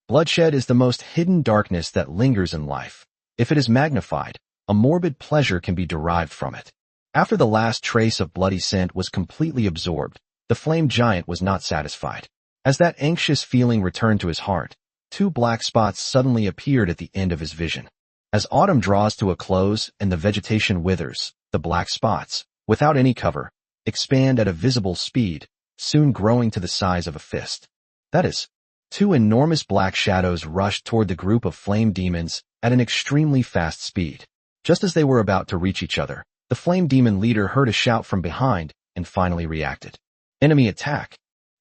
Bloodshed is the most hidden darkness that lingers in life. If it is magnified, a morbid pleasure can be derived from it. After the last trace of bloody scent was completely absorbed, the flame giant was not satisfied. As that anxious feeling returned to his heart, two black spots suddenly appeared at the end of his vision. As autumn draws to a close and the vegetation withers, the black spots, without any cover, expand at a visible speed, soon growing to the size of a fist. That is, two enormous black shadows rushed toward the group of flame demons at an extremely fast speed. Just as they were about to reach each other, the flame demon leader heard a shout from behind and finally reacted. Enemy attack!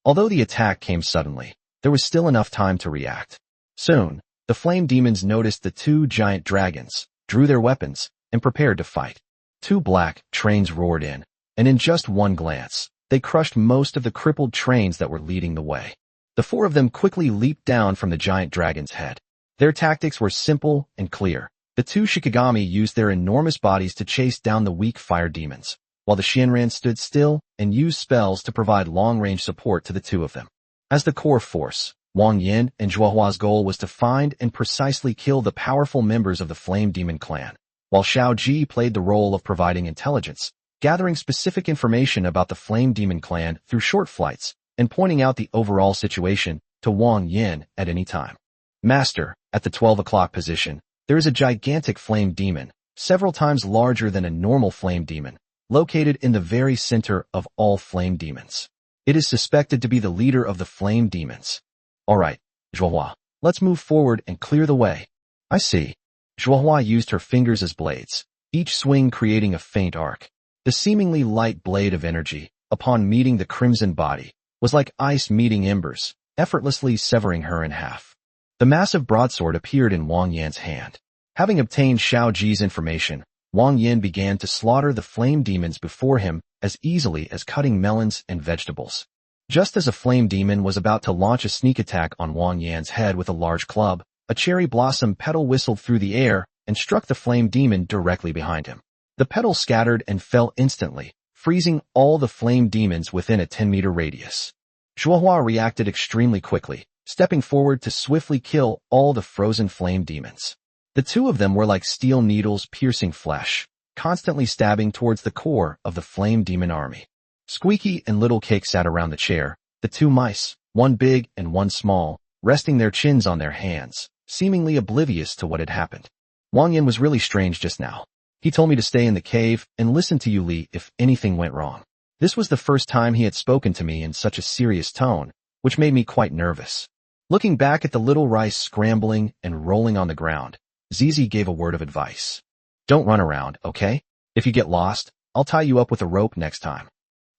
Although the attack came suddenly, there was still enough time to react. Soon, the flame demons noticed the two giant dragons, drew their weapons, and prepared to fight. Two black trains roared in, and in just one glance, they crushed most of the crippled trains that were leading the way. The four of them quickly leaped down from the giant dragon's head. Their tactics were simple and clear. The two Shikigami used their enormous bodies to chase down the weak fire demons, while the Shinran stood still and used spells to provide long-range support to the two of them. As the core force, Wang Yan and Zhuohua's goal was to find and precisely kill the powerful members of the Flame Demon clan, while Xiao Ji played the role of providing intelligence, gathering specific information about the Flame Demon clan through short flights and pointing out the overall situation to Wang Yan at any time. Master, at the 12 o'clock position, there is a gigantic flame demon, several times larger than a normal flame demon, located in the very center of all flame demons. It is suspected to be the leader of the flame demons. All right, Zhuohua, let's move forward and clear the way. I see. Zhuohua used her fingers as blades, each swing creating a faint arc. The seemingly light blade of energy, upon meeting the crimson body, was like ice meeting embers, effortlessly severing her in half. The massive broadsword appeared in Wang Yan's hand. Having obtained Xiao Ji's information, Wang Yan began to slaughter the flame demons before him as easily as cutting melons and vegetables. Just as a flame demon was about to launch a sneak attack on Wang Yan's head with a large club, a cherry blossom petal whistled through the air and struck the flame demon directly behind him. The petal scattered and fell instantly, freezing all the flame demons within a 10-meter radius. Zhuohua reacted extremely quickly, stepping forward to swiftly kill all the frozen flame demons. The two of them were like steel needles piercing flesh, constantly stabbing towards the core of the flame demon army. Squeaky and Little Cake sat around the chair, the two mice, one big and one small, resting their chins on their hands, seemingly oblivious to what had happened. Wang Yan was really strange just now. He told me to stay in the cave and listen to you, Li, if anything went wrong. This was the first time he had spoken to me in such a serious tone, which made me quite nervous. Looking back at the little rice scrambling and rolling on the ground, Zizi gave a word of advice. Don't run around, okay? If you get lost, I'll tie you up with a rope next time.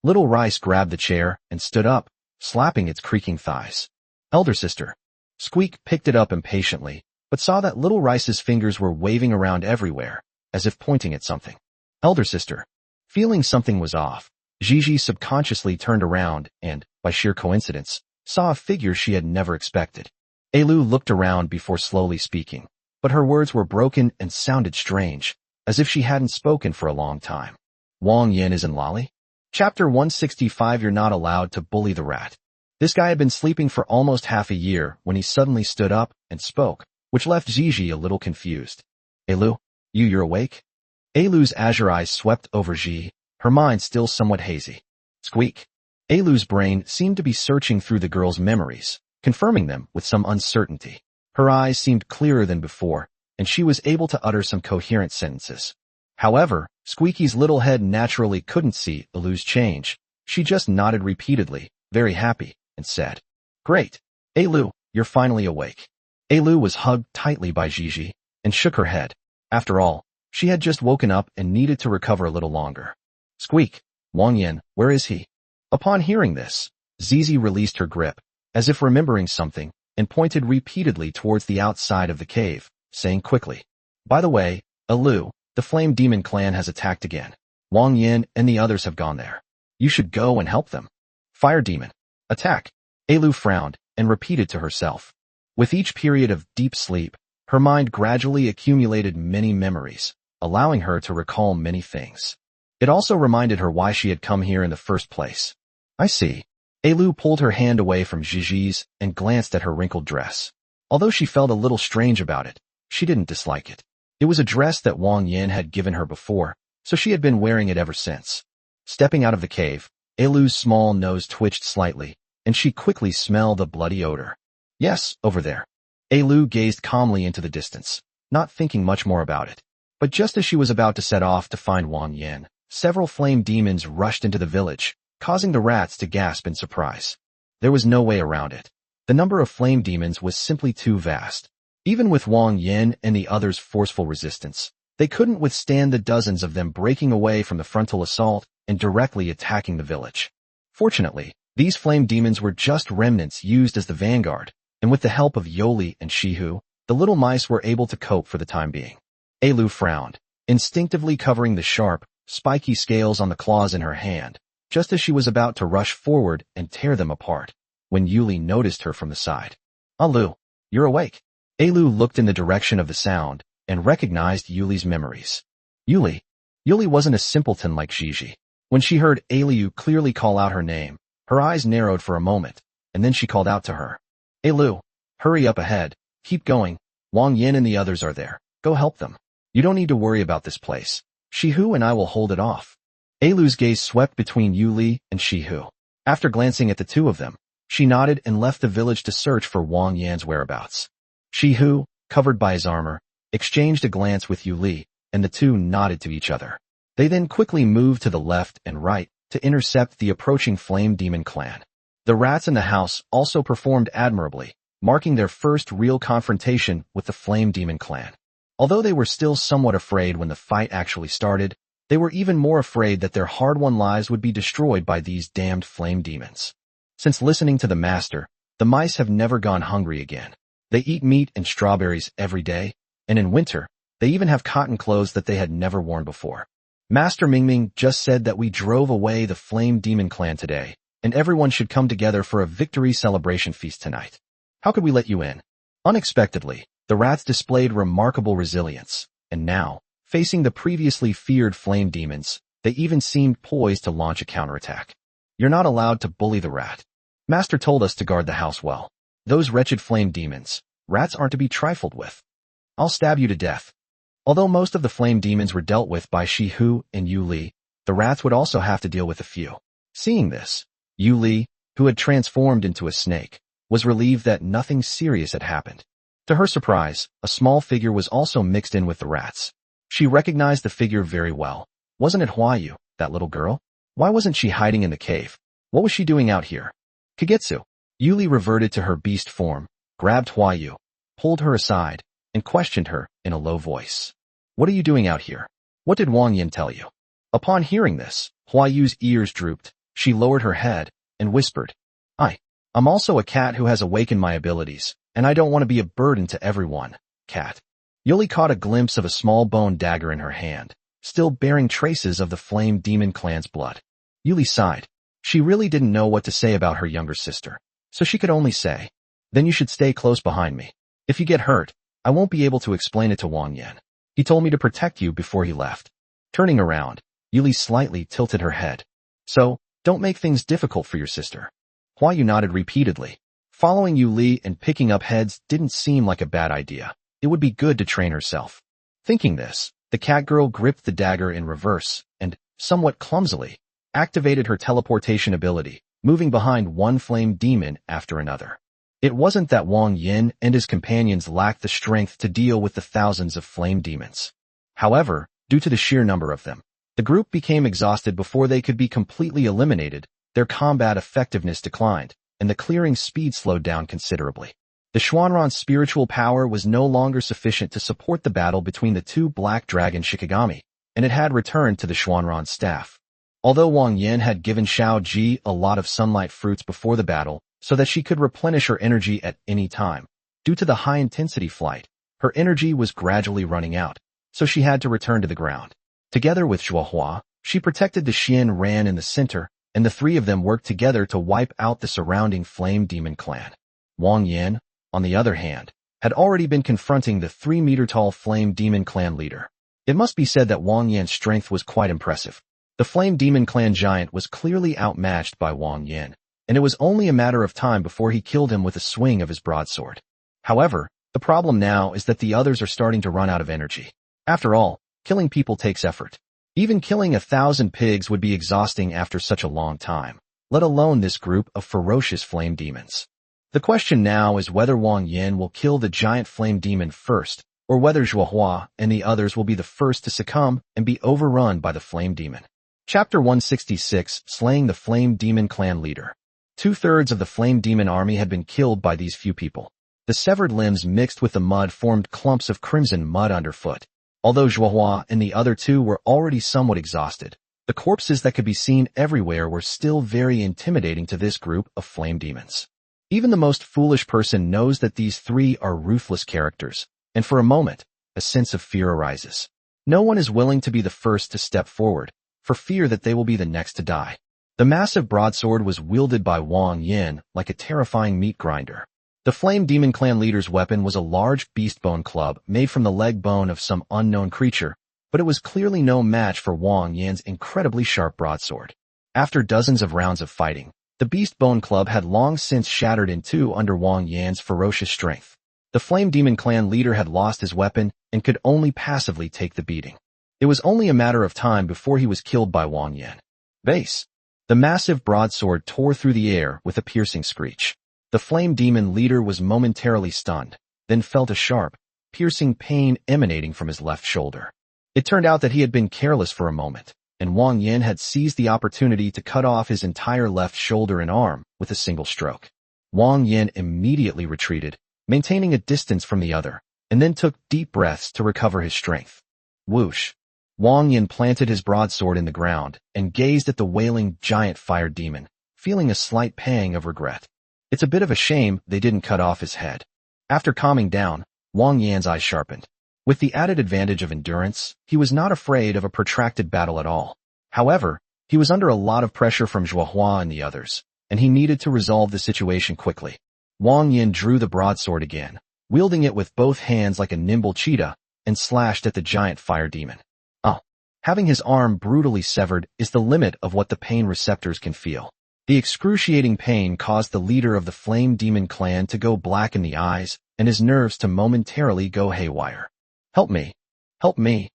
Little Rice grabbed the chair and stood up, slapping its creaking thighs. Elder sister. Squeak picked it up impatiently, but saw that Little Rice's fingers were waving around everywhere, as if pointing at something. Elder sister. Feeling something was off, Gigi subconsciously turned around and, by sheer coincidence, saw a figure she had never expected. Elu looked around before slowly speaking, but her words were broken and sounded strange, as if she hadn't spoken for a long time. Wang Yan is in Lolly? Chapter 165. You're not allowed to bully the rat. This guy had been sleeping for almost half a year when he suddenly stood up and spoke, which left Gigi a little confused. Elu, you're awake? Elu's azure eyes swept over Gigi, her mind still somewhat hazy. Squeak. Elu's brain seemed to be searching through the girl's memories, confirming them with some uncertainty. Her eyes seemed clearer than before, and she was able to utter some coherent sentences. However, Squeaky's little head naturally couldn't see Elu's change. She just nodded repeatedly, very happy, and said, Great. Elu, you're finally awake. Elu was hugged tightly by Gigi, and shook her head. After all, she had just woken up and needed to recover a little longer. Squeak. Wang Yan, where is he? Upon hearing this, Zizi released her grip, as if remembering something, and pointed repeatedly towards the outside of the cave, saying quickly, By the way, Elu, the Flame Demon clan has attacked again. Wang Yan and the others have gone there. You should go and help them. Fire Demon. Attack. Elu frowned, and repeated to herself. With each period of deep sleep, her mind gradually accumulated many memories, allowing her to recall many things. It also reminded her why she had come here in the first place. I see. Elu pulled her hand away from Gigi's and glanced at her wrinkled dress. Although she felt a little strange about it, she didn't dislike it. It was a dress that Wang Yan had given her before, so she had been wearing it ever since. Stepping out of the cave, Elu's small nose twitched slightly, and she quickly smelled the bloody odor. Yes, over there. Elu gazed calmly into the distance, not thinking much more about it. But just as she was about to set off to find Wang Yan, several flame demons rushed into the village, causing the rats to gasp in surprise. There was no way around it. The number of flame demons was simply too vast. Even with Wang Yan and the others' forceful resistance, they couldn't withstand the dozens of them breaking away from the frontal assault and directly attacking the village. Fortunately, these flame demons were just remnants used as the vanguard, and with the help of Yoli and Shihu, the little mice were able to cope for the time being. Elu frowned, instinctively covering the sharp, spiky scales on the claws in her hand, just as she was about to rush forward and tear them apart, when Yuli noticed her from the side. Alu, you're awake. Elu looked in the direction of the sound, and recognized Yuli's memories. Yuli. Yuli wasn't a simpleton like Gigi. When she heard Aliu clearly call out her name, her eyes narrowed for a moment, and then she called out to her. Aliu, hurry up ahead, keep going, Wang Yan and the others are there, go help them. You don't need to worry about this place. Shihu and I will hold it off. Aliu's gaze swept between Yuli and Shihu. After glancing at the two of them, she nodded and left the village to search for Wang Yan's whereabouts. Shihu, covered by his armor, exchanged a glance with Yuli, and the two nodded to each other. They then quickly moved to the left and right to intercept the approaching Flame Demon clan. The rats in the house also performed admirably, marking their first real confrontation with the Flame Demon clan. Although they were still somewhat afraid when the fight actually started, they were even more afraid that their hard-won lives would be destroyed by these damned flame demons. Since listening to the master, the mice have never gone hungry again. They eat meat and strawberries every day, and in winter, they even have cotton clothes that they had never worn before. Master Mingming just said that we drove away the Flame Demon clan today, and everyone should come together for a victory celebration feast tonight. How could we let you in? Unexpectedly, the rats displayed remarkable resilience, and now, facing the previously feared flame demons, they even seemed poised to launch a counterattack. You're not allowed to bully the rat. Master told us to guard the house well. Those wretched flame demons, rats aren't to be trifled with. I'll stab you to death. Although most of the flame demons were dealt with by Shihu and Yuli, the rats would also have to deal with a few. Seeing this, Yuli, who had transformed into a snake, was relieved that nothing serious had happened. To her surprise, a small figure was also mixed in with the rats. She recognized the figure very well. Wasn't it Huayu, that little girl? Why wasn't she hiding in the cave? What was she doing out here? Kagetsu. Yuli reverted to her beast form, grabbed Huayu, pulled her aside, and questioned her in a low voice. What are you doing out here? What did Wang Yan tell you? Upon hearing this, Huayu's ears drooped. She lowered her head and whispered, I'm also a cat who has awakened my abilities, and I don't want to be a burden to everyone, cat. Yuli caught a glimpse of a small bone dagger in her hand, still bearing traces of the Flame Demon clan's blood. Yuli sighed. She really didn't know what to say about her younger sister, so she could only say, then you should stay close behind me. If you get hurt, I won't be able to explain it to Wang Yan. He told me to protect you before he left. Turning around, Yuli slightly tilted her head. So, don't make things difficult for your sister. Huayu nodded repeatedly. Following Yuli and picking up heads didn't seem like a bad idea. It would be good to train herself. Thinking this, the cat girl gripped the dagger in reverse and, somewhat clumsily, activated her teleportation ability, moving behind one flame demon after another. It wasn't that Wang Yan and his companions lacked the strength to deal with the thousands of flame demons. However, due to the sheer number of them, the group became exhausted before they could be completely eliminated. Their combat effectiveness declined, and the clearing speed slowed down considerably. The Xuanran's spiritual power was no longer sufficient to support the battle between the two black dragon Shikigami, and it had returned to the Xuanran staff. Although Wang Yan had given Xiao Ji a lot of sunlight fruits before the battle so that she could replenish her energy at any time, due to the high-intensity flight, her energy was gradually running out, so she had to return to the ground. Together with Zhuohua, she protected the Xian Ran in the center, and the three of them worked together to wipe out the surrounding Flame Demon clan. Wang Yan, on the other hand, had already been confronting the 3-meter-tall Flame Demon clan leader. It must be said that Wang Yan's strength was quite impressive. The Flame Demon clan giant was clearly outmatched by Wang Yan, and it was only a matter of time before he killed him with a swing of his broadsword. However, the problem now is that the others are starting to run out of energy. After all, killing people takes effort. Even killing 1,000 pigs would be exhausting after such a long time, let alone this group of ferocious flame demons. The question now is whether Wang Yan will kill the giant flame demon first, or whether Zhuohua and the others will be the first to succumb and be overrun by the flame demon. Chapter 166, Slaying the Flame Demon Clan Leader. 2/3 of the flame demon army had been killed by these few people. The severed limbs mixed with the mud formed clumps of crimson mud underfoot. Although Zhuohua and the other two were already somewhat exhausted, the corpses that could be seen everywhere were still very intimidating to this group of flame demons. Even the most foolish person knows that these three are ruthless characters, and for a moment, a sense of fear arises. No one is willing to be the first to step forward, for fear that they will be the next to die. The massive broadsword was wielded by Wang Yan like a terrifying meat grinder. The Flame Demon Clan leader's weapon was a large beast bone club made from the leg bone of some unknown creature, but it was clearly no match for Wang Yan's incredibly sharp broadsword. After dozens of rounds of fighting, the beast bone club had long since shattered in two under Wang Yan's ferocious strength. The Flame Demon Clan leader had lost his weapon and could only passively take the beating. It was only a matter of time before he was killed by Wang Yan. Base. The massive broadsword tore through the air with a piercing screech. The Flame Demon leader was momentarily stunned, then felt a sharp, piercing pain emanating from his left shoulder. It turned out that he had been careless for a moment, and Wang Yan had seized the opportunity to cut off his entire left shoulder and arm with a single stroke. Wang Yan immediately retreated, maintaining a distance from the other, and then took deep breaths to recover his strength. Whoosh! Wang Yan planted his broadsword in the ground and gazed at the wailing giant fire demon, feeling a slight pang of regret. It's a bit of a shame they didn't cut off his head. After calming down, Wang Yan's eyes sharpened. With the added advantage of endurance, he was not afraid of a protracted battle at all. However, he was under a lot of pressure from Zhuohua and the others, and he needed to resolve the situation quickly. Wang Yan drew the broadsword again, wielding it with both hands like a nimble cheetah, and slashed at the giant fire demon. Having his arm brutally severed is the limit of what the pain receptors can feel. The excruciating pain caused the leader of the Flame Demon Clan to go black in the eyes and his nerves to momentarily go haywire. Help me! Help me!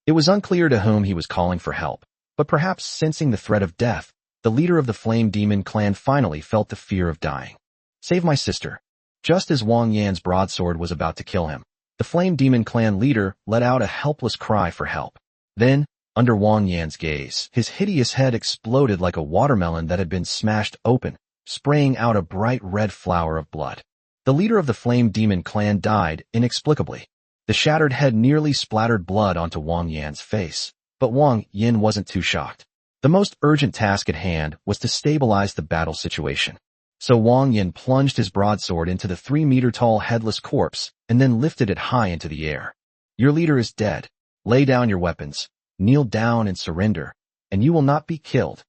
It was unclear to whom he was calling for help, but perhaps sensing the threat of death, the leader of the Flame Demon Clan finally felt the fear of dying. Save my sister. Just as Wang Yan's broadsword was about to kill him, the Flame Demon Clan leader let out a helpless cry for help. Then, under Wang Yan's gaze, his hideous head exploded like a watermelon that had been smashed open, spraying out a bright red flower of blood. The leader of the Flame Demon Clan died inexplicably. The shattered head nearly splattered blood onto Wang Yan's face, but Wang Yan wasn't too shocked. The most urgent task at hand was to stabilize the battle situation. So Wang Yan plunged his broadsword into the 3-meter-tall headless corpse and then lifted it high into the air. Your leader is dead. Lay down your weapons, kneel down and surrender, and you will not be killed.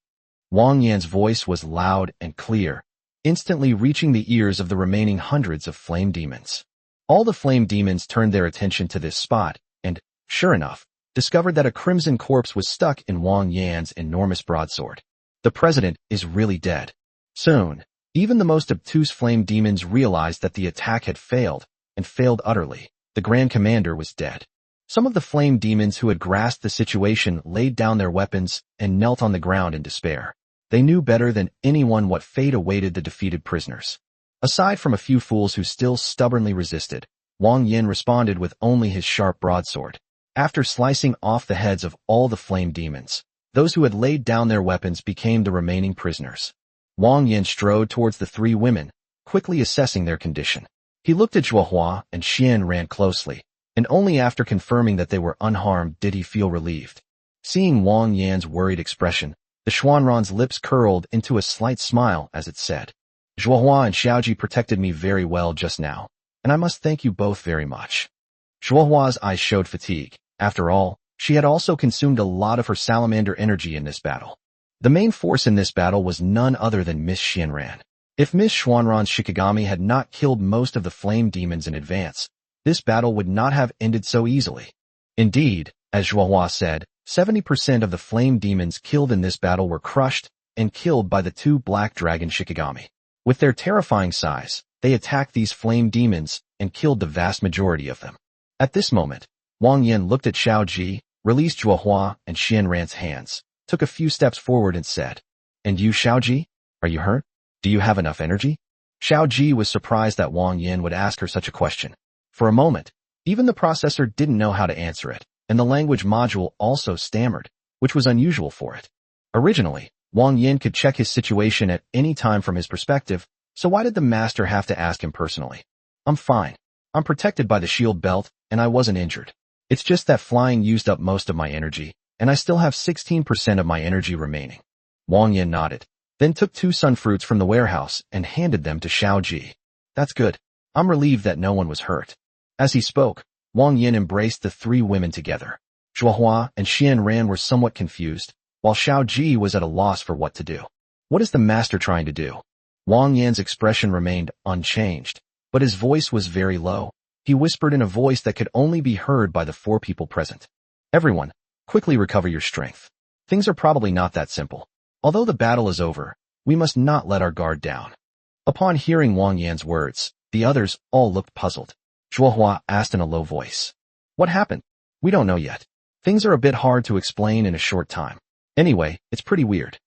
Wang Yan's voice was loud and clear, instantly reaching the ears of the remaining hundreds of flame demons. All the flame demons turned their attention to this spot and, sure enough, discovered that a crimson corpse was stuck in Wang Yan's enormous broadsword. The president is really dead. Soon, even the most obtuse flame demons realized that the attack had failed, and failed utterly. The Grand Commander was dead. Some of the flame demons who had grasped the situation laid down their weapons and knelt on the ground in despair. They knew better than anyone what fate awaited the defeated prisoners. Aside from a few fools who still stubbornly resisted, Wang Yan responded with only his sharp broadsword. After slicing off the heads of all the flame demons, those who had laid down their weapons became the remaining prisoners. Wang Yan strode towards the three women, quickly assessing their condition. He looked at Zhuohua and Xian Ran closely, and only after confirming that they were unharmed did he feel relieved. Seeing Wang Yan's worried expression, the Xuanran's lips curled into a slight smile as it said, Zhuohua and Xiaoji protected me very well just now, and I must thank you both very much. Zhuohua's eyes showed fatigue. After all, she had also consumed a lot of her salamander energy in this battle. The main force in this battle was none other than Miss Xianran. If Miss Xuanran's Shikigami had not killed most of the flame demons in advance, this battle would not have ended so easily. Indeed, as Zhuohua said, 70% of the flame demons killed in this battle were crushed and killed by the two black dragon Shikigami. With their terrifying size, they attacked these flame demons and killed the vast majority of them. At this moment, Wang Yan looked at Xiao Ji, released Zhuohua and Xianran's hands, took a few steps forward and said, And you, Xiao Ji? Are you hurt? Do you have enough energy? Xiao Ji was surprised that Wang Yan would ask her such a question. For a moment, even the processor didn't know how to answer it, and the language module also stammered, which was unusual for it. Originally, Wang Yan could check his situation at any time from his perspective, so why did the master have to ask him personally? I'm fine. I'm protected by the shield belt, and I wasn't injured. It's just that flying used up most of my energy, and I still have 16% of my energy remaining. Wang Yan nodded, then took 2 sun fruits from the warehouse and handed them to Xiao Ji. That's good. I'm relieved that no one was hurt. As he spoke, Wang Yan embraced the 3 women together. Zhuohua and Xian Ran were somewhat confused, while Xiao Ji was at a loss for what to do. What is the master trying to do? Wang Yan's expression remained unchanged. but his voice was very low. He whispered in a voice that could only be heard by the 4 people present. Everyone, quickly recover your strength. Things are probably not that simple. Although the battle is over, we must not let our guard down. Upon hearing Wang Yan's words, the others all looked puzzled. Zhuohua asked in a low voice. What happened? We don't know yet. Things are a bit hard to explain in a short time. Anyway, it's pretty weird.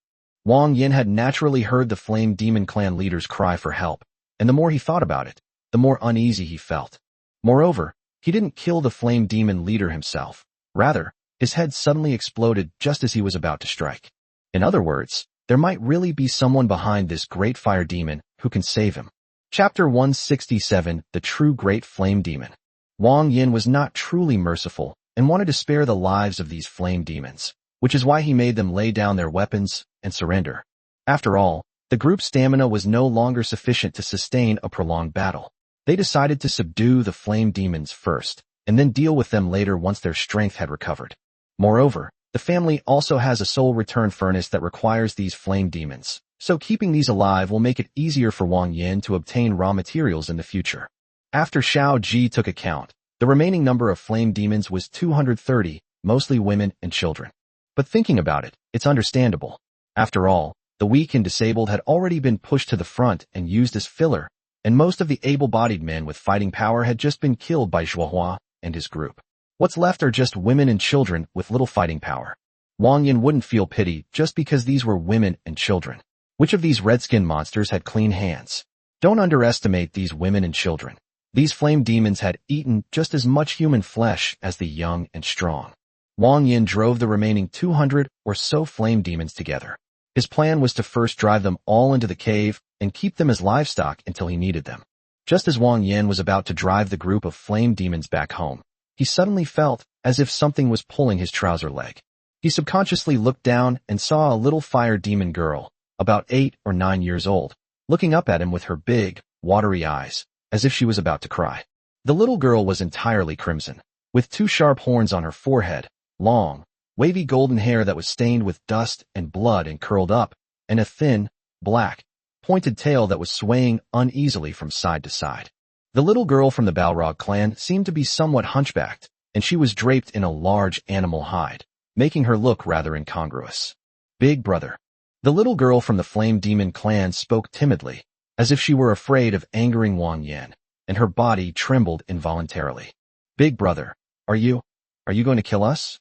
Wang Yan had naturally heard the Flame Demon Clan leaders cry for help, and the more he thought about it, the more uneasy he felt. Moreover, he didn't kill the Flame Demon leader himself. Rather, his head suddenly exploded just as he was about to strike. In other words, there might really be someone behind this great fire demon who can save him. Chapter 167, The True Great Flame Demon. Wang Yan was not truly merciful and wanted to spare the lives of these flame demons, which is why he made them lay down their weapons and surrender. After all, the group's stamina was no longer sufficient to sustain a prolonged battle. They decided to subdue the flame demons first, and then deal with them later once their strength had recovered. Moreover, the family also has a soul return furnace that requires these flame demons, so keeping these alive will make it easier for Wang Yan to obtain raw materials in the future. After Xiao Ji took account, the remaining number of flame demons was 230, mostly women and children. But thinking about it, it's understandable. After all, the weak and disabled had already been pushed to the front and used as filler, and most of the able-bodied men with fighting power had just been killed by Zhuohua and his group. What's left are just women and children with little fighting power. Wang Yan wouldn't feel pity just because these were women and children. Which of these redskin monsters had clean hands? Don't underestimate these women and children. These flame demons had eaten just as much human flesh as the young and strong. Wang Yan drove the remaining 200 or so flame demons together. His plan was to first drive them all into the cave and keep them as livestock until he needed them. Just as Wang Yan was about to drive the group of flame demons back home, he suddenly felt as if something was pulling his trouser leg. He subconsciously looked down and saw a little fire demon girl, about 8 or 9 years old, looking up at him with her big, watery eyes, as if she was about to cry. The little girl was entirely crimson, with 2 sharp horns on her forehead, long, wavy golden hair that was stained with dust and blood and curled up, and a thin, black, pointed tail that was swaying uneasily from side to side. The little girl from the Balrog clan seemed to be somewhat hunchbacked, and she was draped in a large animal hide, making her look rather incongruous. Big brother. The little girl from the Flame Demon clan spoke timidly, as if she were afraid of angering Wang Yan, and her body trembled involuntarily. Big brother, are you going to kill us?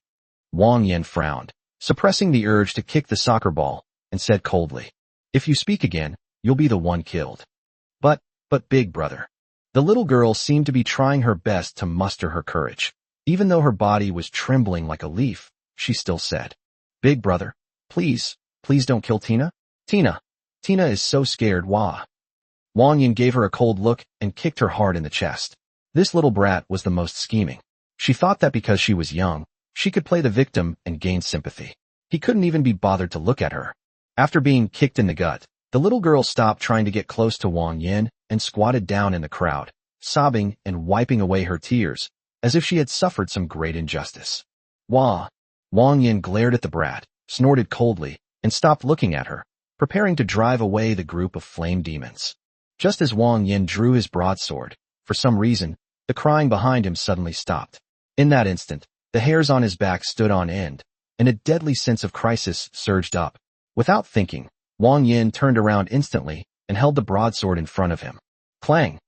Wang Yan frowned, suppressing the urge to kick the soccer ball, and said coldly, if you speak again, you'll be the one killed. But big brother. The little girl seemed to be trying her best to muster her courage. Even though her body was trembling like a leaf, she still said, Big brother, please don't kill Tina. Tina is so scared, wah. Wang Yan gave her a cold look and kicked her hard in the chest. This little brat was the most scheming. She thought that because she was young, she could play the victim and gain sympathy. He couldn't even be bothered to look at her. After being kicked in the gut, the little girl stopped trying to get close to Wang Yan and squatted down in the crowd, sobbing and wiping away her tears, as if she had suffered some great injustice. Wah! Wang Yan glared at the brat, snorted coldly, and stopped looking at her, preparing to drive away the group of flame demons. Just as Wang Yan drew his broadsword, for some reason, the crying behind him suddenly stopped. In that instant, the hairs on his back stood on end, and a deadly sense of crisis surged up. Without thinking, Wang Yan turned around instantly and held the broadsword in front of him. Clang!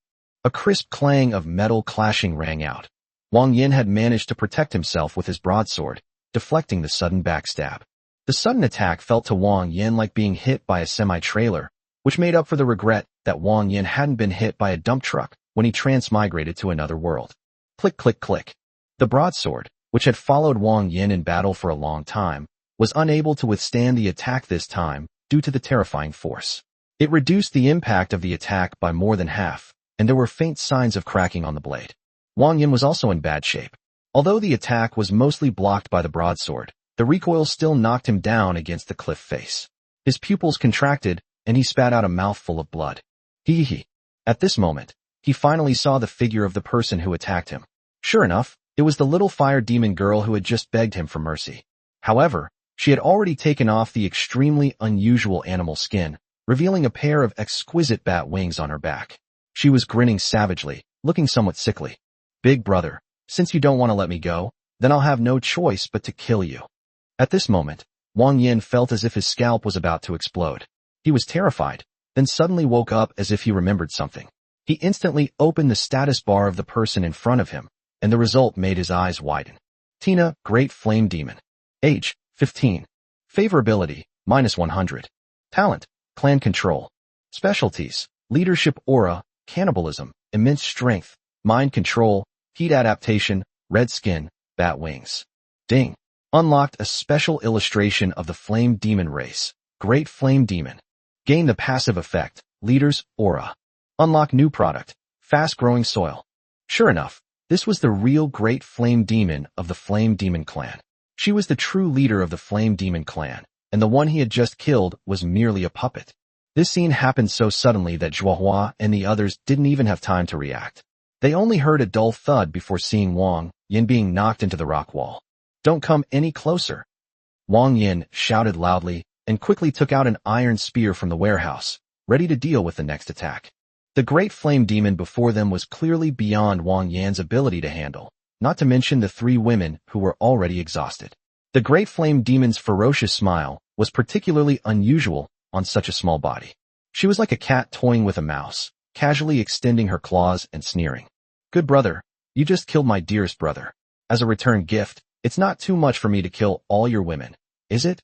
A crisp clang of metal clashing rang out. Wang Yan had managed to protect himself with his broadsword, deflecting the sudden backstab. The sudden attack felt to Wang Yan like being hit by a semi-trailer, which made up for the regret that Wang Yan hadn't been hit by a dump truck when he transmigrated to another world. Click, click, click. The broadsword, which had followed Wang Yan in battle for a long time, was unable to withstand the attack this time due to the terrifying force. It reduced the impact of the attack by more than half, and there were faint signs of cracking on the blade. Wang Yan was also in bad shape. Although the attack was mostly blocked by the broadsword, the recoil still knocked him down against the cliff face. His pupils contracted, and he spat out a mouthful of blood. Hee. At this moment, he finally saw the figure of the person who attacked him. Sure enough, it was the little fire demon girl who had just begged him for mercy. However, she had already taken off the extremely unusual animal skin, revealing a pair of exquisite bat wings on her back. She was grinning savagely, looking somewhat sickly. Big brother, since you don't want to let me go, then I'll have no choice but to kill you. At this moment, Wang Yan felt as if his scalp was about to explode. He was terrified, then suddenly woke up as if he remembered something. He instantly opened the status bar of the person in front of him, and the result made his eyes widen. Tina, Great Flame Demon. Age, 15. Favorability, -100. Talent, Clan Control. Specialties, Leadership Aura, Cannibalism, Immense Strength, Mind Control, Heat Adaptation, Red Skin, Bat Wings. Ding. Unlocked a special illustration of the Flame Demon race, Great Flame Demon. Gain the passive effect, Leader's Aura. Unlock new product, Fast Growing Soil. Sure enough, this was the real Great Flame Demon of the Flame Demon clan. She was the true leader of the Flame Demon clan, and the one he had just killed was merely a puppet. This scene happened so suddenly that Zhuohua and the others didn't even have time to react. They only heard a dull thud before seeing Wang Yan being knocked into the rock wall. Don't come any closer. Wang Yan shouted loudly and quickly took out an iron spear from the warehouse, ready to deal with the next attack. The Great Flame Demon before them was clearly beyond Wang Yan's ability to handle, not to mention the three women who were already exhausted. The Great Flame Demon's ferocious smile was particularly unusual on such a small body. She was like a cat toying with a mouse, casually extending her claws and sneering. Good brother, you just killed my dearest brother. As a return gift, it's not too much for me to kill all your women, is it?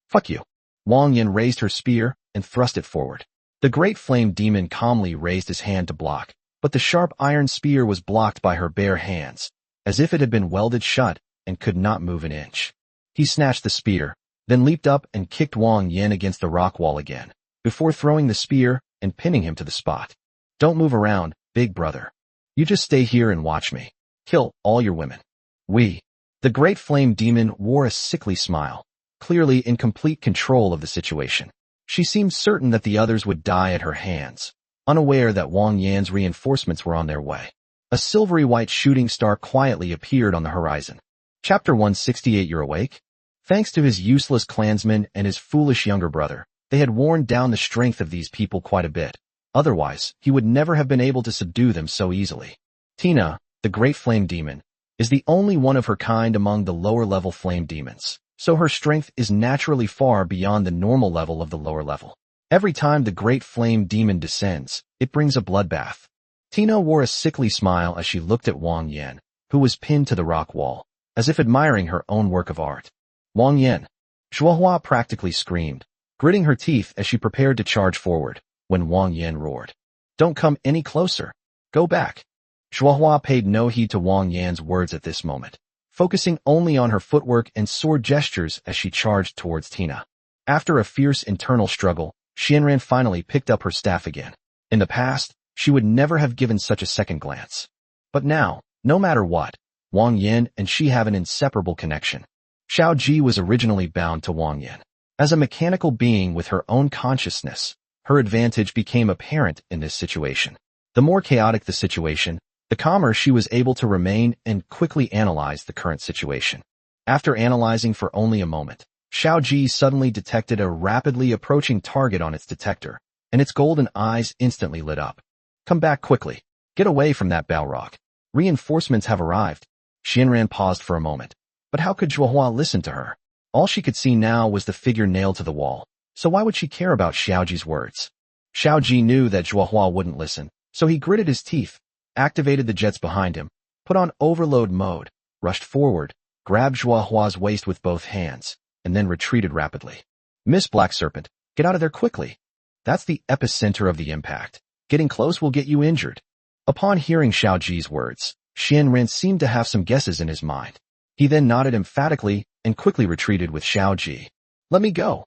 Fuck you. Wang Yan raised her spear and thrust it forward. The Great Flame Demon calmly raised his hand to block, but the sharp iron spear was blocked by her bare hands, as if it had been welded shut and could not move an inch. He snatched the spear, then leaped up and kicked Wang Yan against the rock wall again, before throwing the spear and pinning him to the spot. Don't move around, big brother. You just stay here and watch me. Kill all your women. The Great Flame Demon wore a sickly smile, clearly in complete control of the situation. She seemed certain that the others would die at her hands, unaware that Wang Yan's reinforcements were on their way. A silvery white shooting star quietly appeared on the horizon. Chapter 168. You're awake? Thanks to his useless clansmen and his foolish younger brother, they had worn down the strength of these people quite a bit. Otherwise, he would never have been able to subdue them so easily. Tina, the Great Flame Demon, is the only one of her kind among the lower-level flame demons, so her strength is naturally far beyond the normal level of the lower level. Every time the Great Flame Demon descends, it brings a bloodbath. Tina wore a sickly smile as she looked at Wang Yan, who was pinned to the rock wall, as if admiring her own work of art. Wang Yan. Zhuohua practically screamed, gritting her teeth as she prepared to charge forward, when Wang Yan roared. Don't come any closer. Go back. Zhuohua paid no heed to Wang Yan's words at this moment, focusing only on her footwork and sword gestures as she charged towards Tina. After a fierce internal struggle, Xianran finally picked up her staff again. In the past, she would never have given such a second glance. But now, no matter what, Wang Yan and she have an inseparable connection. Xiao Ji was originally bound to Wang Yan. As a mechanical being with her own consciousness, her advantage became apparent in this situation. The more chaotic the situation, the calmer she was able to remain and quickly analyze the current situation. After analyzing for only a moment, Xiao Ji suddenly detected a rapidly approaching target on its detector, and its golden eyes instantly lit up. Come back quickly. Get away from that Balrog. Reinforcements have arrived. Xianran paused for a moment. But how could Zhuohua listen to her? All she could see now was the figure nailed to the wall, so why would she care about Xiaoji's words? Xiao Ji knew that Zhuohua wouldn't listen, so he gritted his teeth, activated the jets behind him, put on overload mode, rushed forward, grabbed Zhuohua's waist with both hands, and then retreated rapidly. Miss Black Serpent, get out of there quickly. That's the epicenter of the impact. Getting close will get you injured. Upon hearing Xiao Ji's words, Xianran seemed to have some guesses in his mind. He then nodded emphatically and quickly retreated with Xiao Ji. Let me go.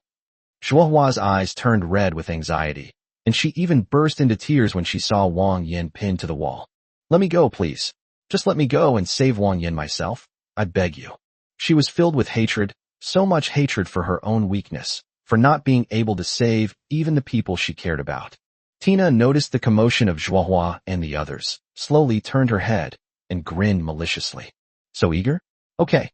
Zhuohua's eyes turned red with anxiety, and she even burst into tears when she saw Wang Yan pinned to the wall. Let me go, please. Just let me go and save Wang Yan myself. I beg you. She was filled with hatred, so much hatred for her own weakness, for not being able to save even the people she cared about. Tina noticed the commotion of Zhuohua and the others, slowly turned her head, and grinned maliciously. So eager? Okay,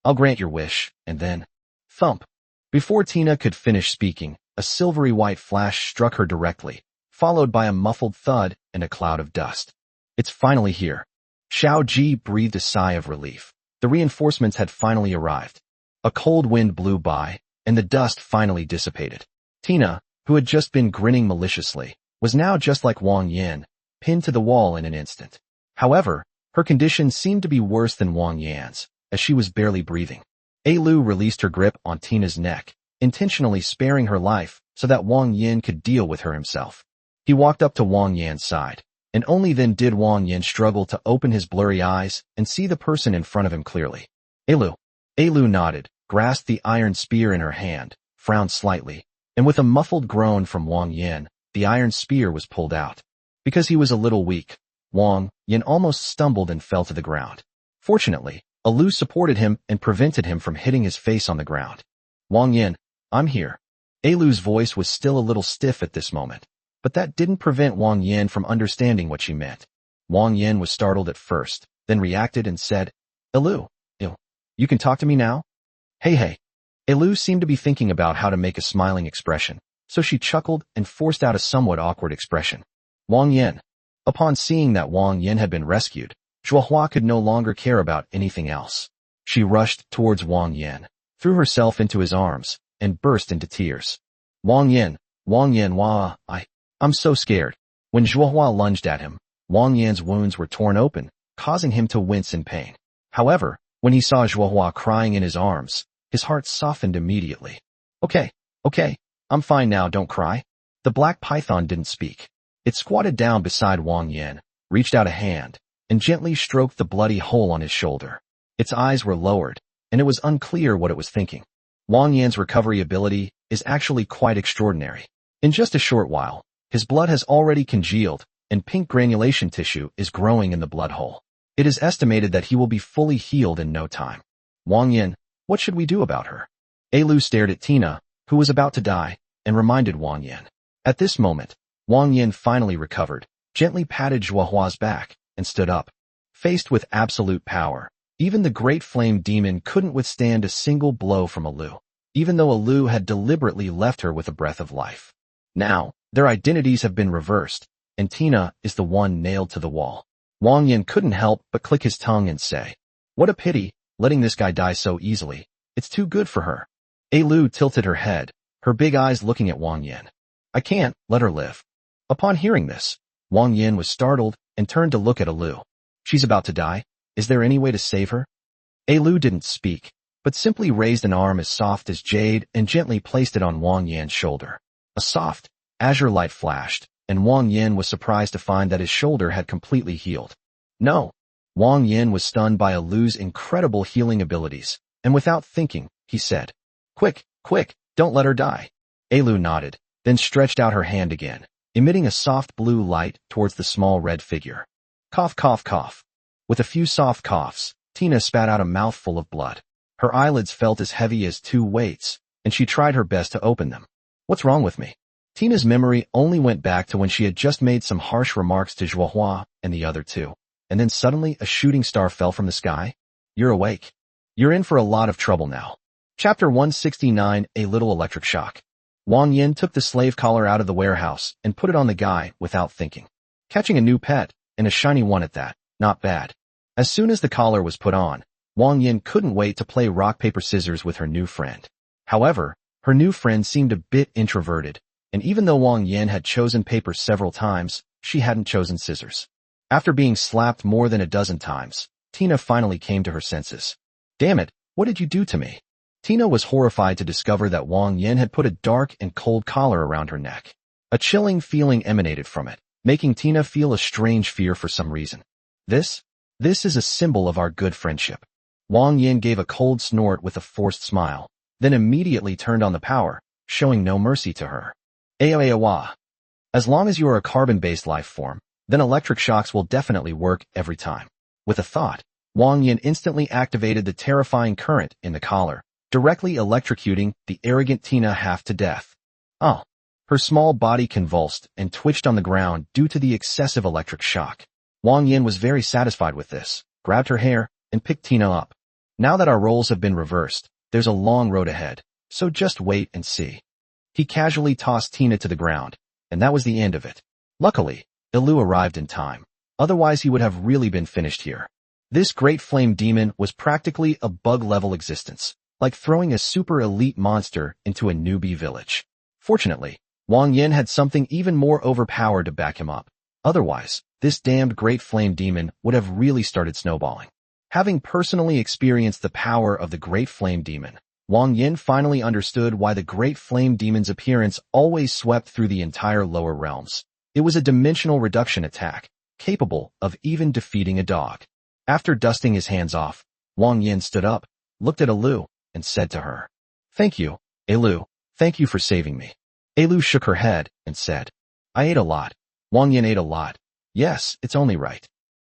I'll grant your wish, and then... Thump. Before Tina could finish speaking, a silvery white flash struck her directly, followed by a muffled thud and a cloud of dust. It's finally here. Xiao Ji breathed a sigh of relief. The reinforcements had finally arrived. A cold wind blew by, and the dust finally dissipated. Tina, who had just been grinning maliciously, was now just like Wang Yan, pinned to the wall in an instant. However, her condition seemed to be worse than Wang Yan's, as she was barely breathing. Lu released her grip on Tina's neck, intentionally sparing her life so that Wang Yan could deal with her himself. He walked up to Wang Yan's side, and only then did Wang Yan struggle to open his blurry eyes and see the person in front of him clearly. Lu nodded, grasped the iron spear in her hand, frowned slightly, and with a muffled groan from Wang Yan, the iron spear was pulled out. Because he was a little weak, Wang Yan almost stumbled and fell to the ground. Fortunately, Lu supported him and prevented him from hitting his face on the ground. Wang Yan, I'm here. Lu's voice was still a little stiff at this moment, but that didn't prevent Wang Yan from understanding what she meant. Wang Yan was startled at first, then reacted and said, Lu, you can talk to me now? Hey. Lu seemed to be thinking about how to make a smiling expression, so she chuckled and forced out a somewhat awkward expression. Wang Yan. Upon seeing that Wang Yan had been rescued, Zhuohua could no longer care about anything else. She rushed towards Wang Yan, threw herself into his arms, and burst into tears. Wang Yan, I'm so scared. When Zhuohua lunged at him, Wang Yan's wounds were torn open, causing him to wince in pain. However, when he saw Zhuohua crying in his arms, his heart softened immediately. Okay, I'm fine now, don't cry. The black python didn't speak. It squatted down beside Wang Yan, reached out a hand, and gently stroked the bloody hole on his shoulder. Its eyes were lowered, and it was unclear what it was thinking. Wang Yan's recovery ability is actually quite extraordinary. In just a short while, his blood has already congealed, and pink granulation tissue is growing in the blood hole. It is estimated that he will be fully healed in no time. Wang Yan, what should we do about her? Lu stared at Tina, who was about to die, and reminded Wang Yan. At this moment, Wang Yan finally recovered, gently patted Zhuohua's back, and stood up. Faced with absolute power, even the great flame demon couldn't withstand a single blow from Lu, even though Lu had deliberately left her with a breath of life. Now, their identities have been reversed, and Tina is the one nailed to the wall. Wang Yan couldn't help but click his tongue and say, what a pity, letting this guy die so easily. It's too good for her. Lu tilted her head, her big eyes looking at Wang Yan. I can't let her live. Upon hearing this, Wang Yan was startled and turned to look at Lu. She's about to die. Is there any way to save her? Lu didn't speak, but simply raised an arm as soft as jade and gently placed it on Wang Yan's shoulder. A soft, azure light flashed, and Wang Yan was surprised to find that his shoulder had completely healed. No. Wang Yan was stunned by Lu's incredible healing abilities, and without thinking, he said, Quick, don't let her die. Lu nodded, then stretched out her hand again, emitting a soft blue light towards the small red figure. Cough. With a few soft coughs, Tina spat out a mouthful of blood. Her eyelids felt as heavy as 2 weights, and she tried her best to open them. What's wrong with me? Tina's memory only went back to when she had just made some harsh remarks to Zhuohua and the other two, and then suddenly a shooting star fell from the sky. You're awake. You're in for a lot of trouble now. Chapter 169, A Little Electric Shock. Wang Yan took the slave collar out of the warehouse and put it on the guy without thinking. Catching a new pet, and a shiny one at that, not bad. As soon as the collar was put on, Wang Yan couldn't wait to play rock, paper, scissors with her new friend. However, her new friend seemed a bit introverted, and even though Wang Yan had chosen paper several times, she hadn't chosen scissors. After being slapped more than a dozen times, Tina finally came to her senses. Damn it, what did you do to me? Tina was horrified to discover that Wang Yan had put a dark and cold collar around her neck. A chilling feeling emanated from it, making Tina feel a strange fear for some reason. This is a symbol of our good friendship. Wang Yan gave a cold snort with a forced smile, then immediately turned on the power, showing no mercy to her. Aoawa. As long as you are a carbon-based life form, then electric shocks will definitely work every time. With a thought, Wang Yan instantly activated the terrifying current in the collar, directly electrocuting the arrogant Tina half to death. Oh. Her small body convulsed and twitched on the ground due to the excessive electric shock. Wang Yan was very satisfied with this, grabbed her hair, and picked Tina up. Now that our roles have been reversed, there's a long road ahead, so just wait and see. He casually tossed Tina to the ground, and that was the end of it. Luckily, Ilu arrived in time. Otherwise he would have really been finished here. This great flame demon was practically a bug-level existence, like throwing a super elite monster into a newbie village. Fortunately, Wang Yan had something even more overpowered to back him up. Otherwise, this damned great flame demon would have really started snowballing. Having personally experienced the power of the great flame demon, Wang Yan finally understood why the great flame demon's appearance always swept through the entire lower realms. It was a dimensional reduction attack, capable of even defeating a dog. After dusting his hands off, Wang Yan stood up, looked at Ilu, and said to her, "Thank you, Ilu, thank you for saving me." Ilu shook her head and said, "I ate a lot." Wang Yan ate a lot. Yes, it's only right.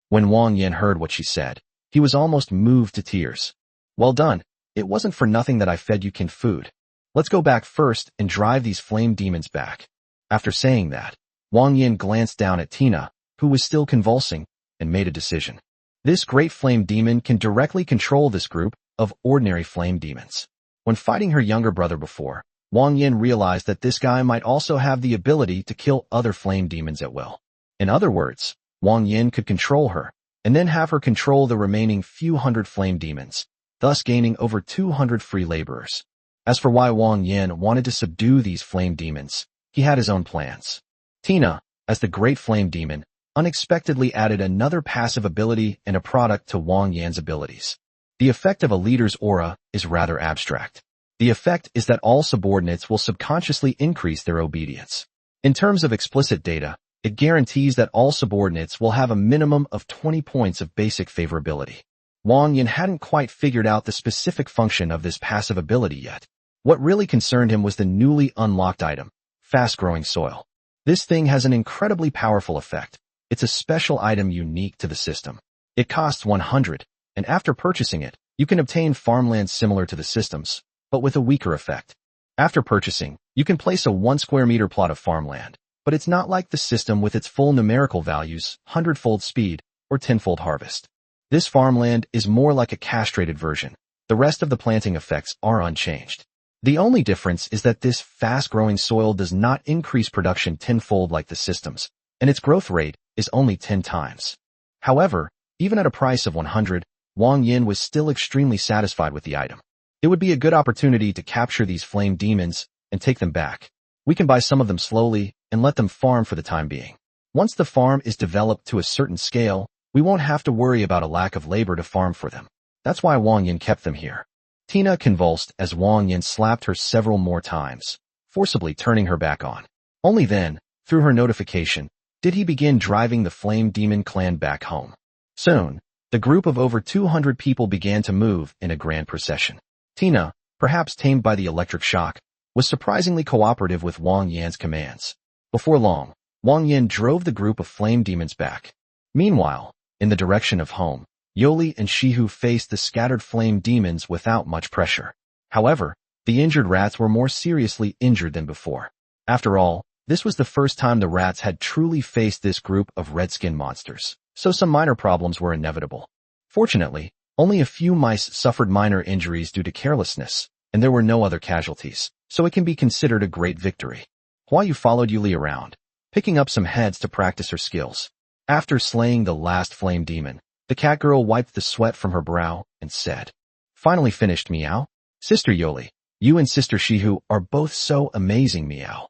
When Wang Yan heard what she said, he was almost moved to tears. "Well done. It wasn't for nothing that I fed you canned food. Let's go back first and drive these flame demons back." After saying that, Wang Yan glanced down at Tina, who was still convulsing, and made a decision. This great flame demon can directly control this group of ordinary flame demons. When fighting her younger brother before, Wang Yan realized that this guy might also have the ability to kill other flame demons at will. In other words, Wang Yan could control her, and then have her control the remaining few hundred flame demons, thus gaining over 200 free laborers. As for why Wang Yan wanted to subdue these flame demons, he had his own plans. Tina, as the great flame demon, unexpectedly added another passive ability and a product to Wang Yan's abilities. The effect of a leader's aura is rather abstract. The effect is that all subordinates will subconsciously increase their obedience. In terms of explicit data, it guarantees that all subordinates will have a minimum of 20 points of basic favorability. Wang Yan hadn't quite figured out the specific function of this passive ability yet. What really concerned him was the newly unlocked item, fast-growing soil. This thing has an incredibly powerful effect. It's a special item unique to the system. It costs 100, and after purchasing it, you can obtain farmland similar to the system's, but with a weaker effect. After purchasing, you can place a 1 square meter plot of farmland, but it's not like the system with its full numerical values, 100-fold speed, or 10-fold harvest. This farmland is more like a castrated version. The rest of the planting effects are unchanged. The only difference is that this fast-growing soil does not increase production 10-fold like the system's, and its growth rate is only 10 times. However, even at a price of 100, Wang Yan was still extremely satisfied with the item. It would be a good opportunity to capture these flame demons and take them back. We can buy some of them slowly and let them farm for the time being. Once the farm is developed to a certain scale, we won't have to worry about a lack of labor to farm for them. That's why Wang Yan kept them here. Tina convulsed as Wang Yan slapped her several more times, forcibly turning her back on. Only then, through her notification, did he begin driving the Flame Demon clan back home. Soon, the group of over 200 people began to move in a grand procession. Tina, perhaps tamed by the electric shock, was surprisingly cooperative with Wang Yan's commands. Before long, Wang Yan drove the group of flame demons back. Meanwhile, in the direction of home, Yoli and Shihu faced the scattered flame demons without much pressure. However, the injured rats were more seriously injured than before. After all, this was the first time the rats had truly faced this group of red-skin monsters, so some minor problems were inevitable. Fortunately, only a few mice suffered minor injuries due to carelessness, and there were no other casualties, so it can be considered a great victory. Huayu followed Yuli around, picking up some heads to practice her skills. After slaying the last flame demon, the cat girl wiped the sweat from her brow and said, "Finally finished, Meow. Sister Yoli, you and Sister Shihu are both so amazing, Meow."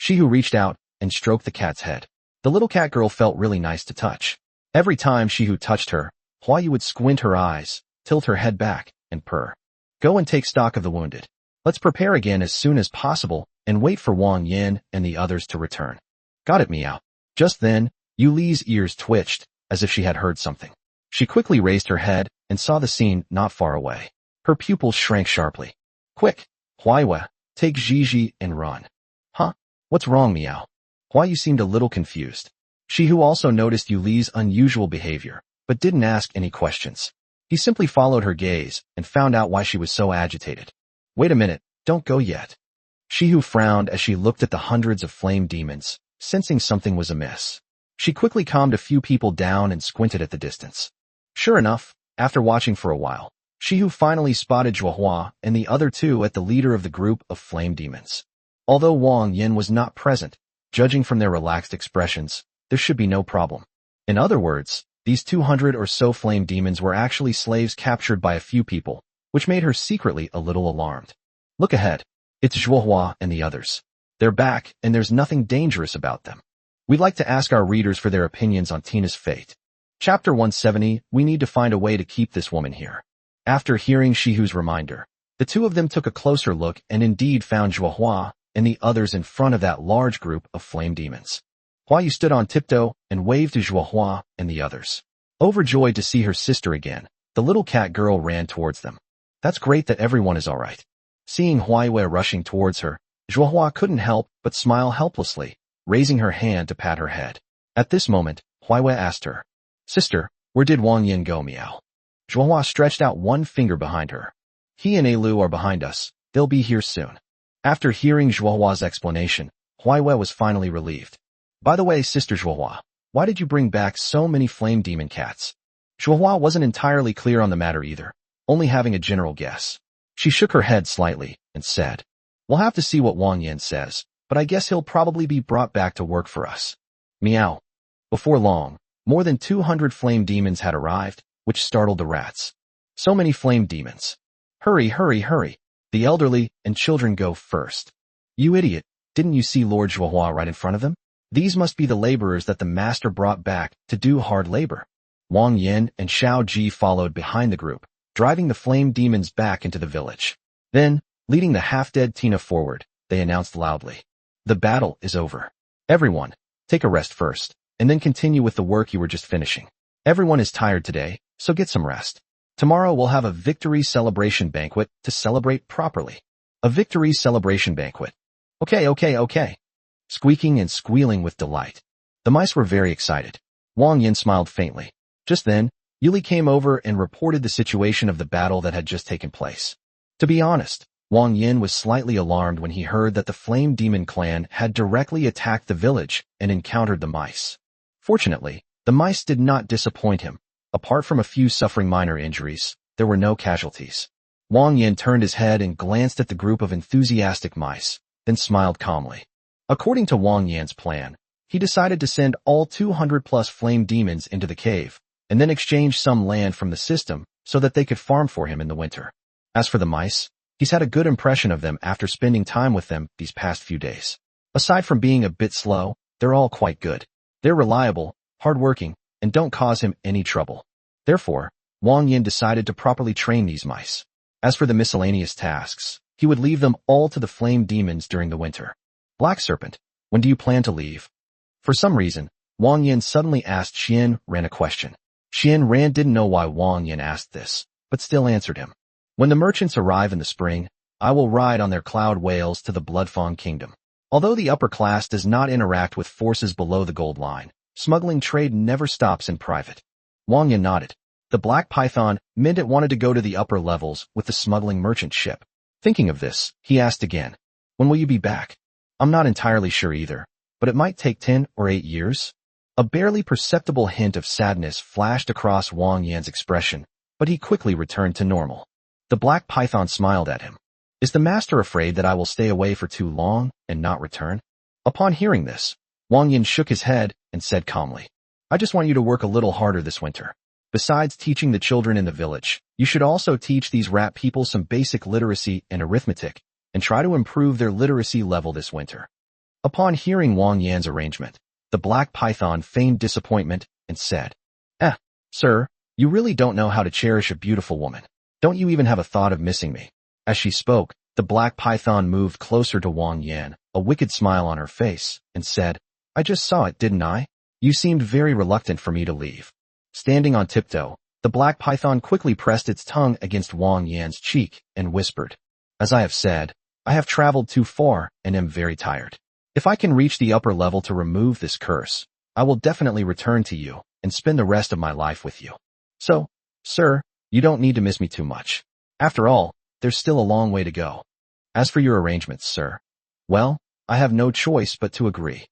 Shihu reached out and stroked the cat's head. The little cat girl felt really nice to touch. Every time Shihu touched her, Huayu would squint her eyes, tilt her head back, and purr. "Go and take stock of the wounded. Let's prepare again as soon as possible and wait for Wang Yan and the others to return." "Got it, Meow." Just then, Yuli's ears twitched, as if she had heard something. She quickly raised her head and saw the scene not far away. Her pupils shrank sharply. "Quick, Huayu, take Gigi and run." "Huh? What's wrong, Meow?" Huayu seemed a little confused. Shihu also noticed Yuli's unusual behavior, but didn't ask any questions. He simply followed her gaze and found out why she was so agitated. "Wait a minute, don't go yet." Shihu frowned as she looked at the hundreds of flame demons, sensing something was amiss. She quickly calmed a few people down and squinted at the distance. Sure enough, after watching for a while, Shihu finally spotted Zhuohua and the other two at the leader of the group of flame demons. Although Wang Yan was not present, Judging from their relaxed expressions, there should be no problem. In other words, these 200 or so flame demons were actually slaves captured by a few people, which made her secretly a little alarmed. Look ahead. It's Zhuohua and the others. They're back, and there's nothing dangerous about them. We'd like to ask our readers for their opinions on Tina's fate. Chapter 170, we need to find a way to keep this woman here. After hearing Shihu's reminder, the two of them took a closer look and indeed found Zhuohua and the others in front of that large group of flame demons. Huayu stood on tiptoe and waved to Zhuohua and the others. Overjoyed to see her sister again, the little cat girl ran towards them. That's great that everyone is all right. Seeing Huayu rushing towards her, Zhuohua couldn't help but smile helplessly, raising her hand to pat her head. At this moment, Huayu asked her, "Sister, where did Wang Yan go, meow?" Zhuohua stretched out one finger behind her. "He and Alu are behind us. They'll be here soon." After hearing Zhuohua's explanation, Huayu was finally relieved. "By the way, Sister Zhuohua, why did you bring back so many flame demon cats?" Zhuohua wasn't entirely clear on the matter either, only having a general guess. She shook her head slightly and said, "We'll have to see what Wang Yan says, but I guess he'll probably be brought back to work for us." Meow. Before long, more than 200 flame demons had arrived, which startled the rats. So many flame demons. Hurry, hurry, hurry. The elderly and children go first. You idiot, didn't you see Lord Zhuohua right in front of them? These must be the laborers that the master brought back to do hard labor. Wang Yan and Xiao Ji followed behind the group, driving the flame demons back into the village. Then, leading the half-dead Tina forward, they announced loudly, "The battle is over. Everyone, take a rest first, and then continue with the work you were just finishing. Everyone is tired today, so get some rest. Tomorrow we'll have a victory celebration banquet to celebrate properly." A victory celebration banquet. Okay. Squeaking and squealing with delight. The mice were very excited. Wang Yan smiled faintly. Just then, Yuli came over and reported the situation of the battle that had just taken place. To be honest, Wang Yan was slightly alarmed when he heard that the Flame Demon clan had directly attacked the village and encountered the mice. Fortunately, the mice did not disappoint him. Apart from a few suffering minor injuries, there were no casualties. Wang Yan turned his head and glanced at the group of enthusiastic mice, then smiled calmly. According to Wang Yan's plan, he decided to send all 200+ flame demons into the cave, and then exchange some land from the system so that they could farm for him in the winter. As for the mice, he's had a good impression of them after spending time with them these past few days. Aside from being a bit slow, they're all quite good. They're reliable, hardworking, and don't cause him any trouble. Therefore, Wang Yan decided to properly train these mice. As for the miscellaneous tasks, he would leave them all to the flame demons during the winter. Black Serpent, when do you plan to leave? For some reason, Wang Yan suddenly asked Xian Ran a question. Xian Ran didn't know why Wang Yan asked this, but still answered him. When the merchants arrive in the spring, I will ride on their cloud whales to the Bloodfawn Kingdom. Although the upper class does not interact with forces below the gold line, smuggling trade never stops in private. Wang Yan nodded. The Black Python meant it wanted to go to the upper levels with the smuggling merchant ship. Thinking of this, he asked again, when will you be back? I'm not entirely sure either, but it might take 10 or 8 years. A barely perceptible hint of sadness flashed across Wang Yan's expression, but he quickly returned to normal. The Black Python smiled at him. Is the master afraid that I will stay away for too long and not return? Upon hearing this, Wang Yan shook his head and said calmly, I just want you to work a little harder this winter. Besides teaching the children in the village, you should also teach these rat people some basic literacy and arithmetic, and try to improve their literacy level this winter. Upon hearing Wang Yan's arrangement, the Black Python feigned disappointment and said, Sir, you really don't know how to cherish a beautiful woman. Don't you even have a thought of missing me? As she spoke, the Black Python moved closer to Wang Yan, a wicked smile on her face, and said, I just saw it, didn't I? You seemed very reluctant for me to leave. Standing on tiptoe, the Black Python quickly pressed its tongue against Wang Yan's cheek and whispered, As I have said, I have traveled too far and am very tired. If I can reach the upper level to remove this curse, I will definitely return to you and spend the rest of my life with you. So, sir, you don't need to miss me too much. After all, there's still a long way to go. As for your arrangements, sir, well, I have no choice but to agree.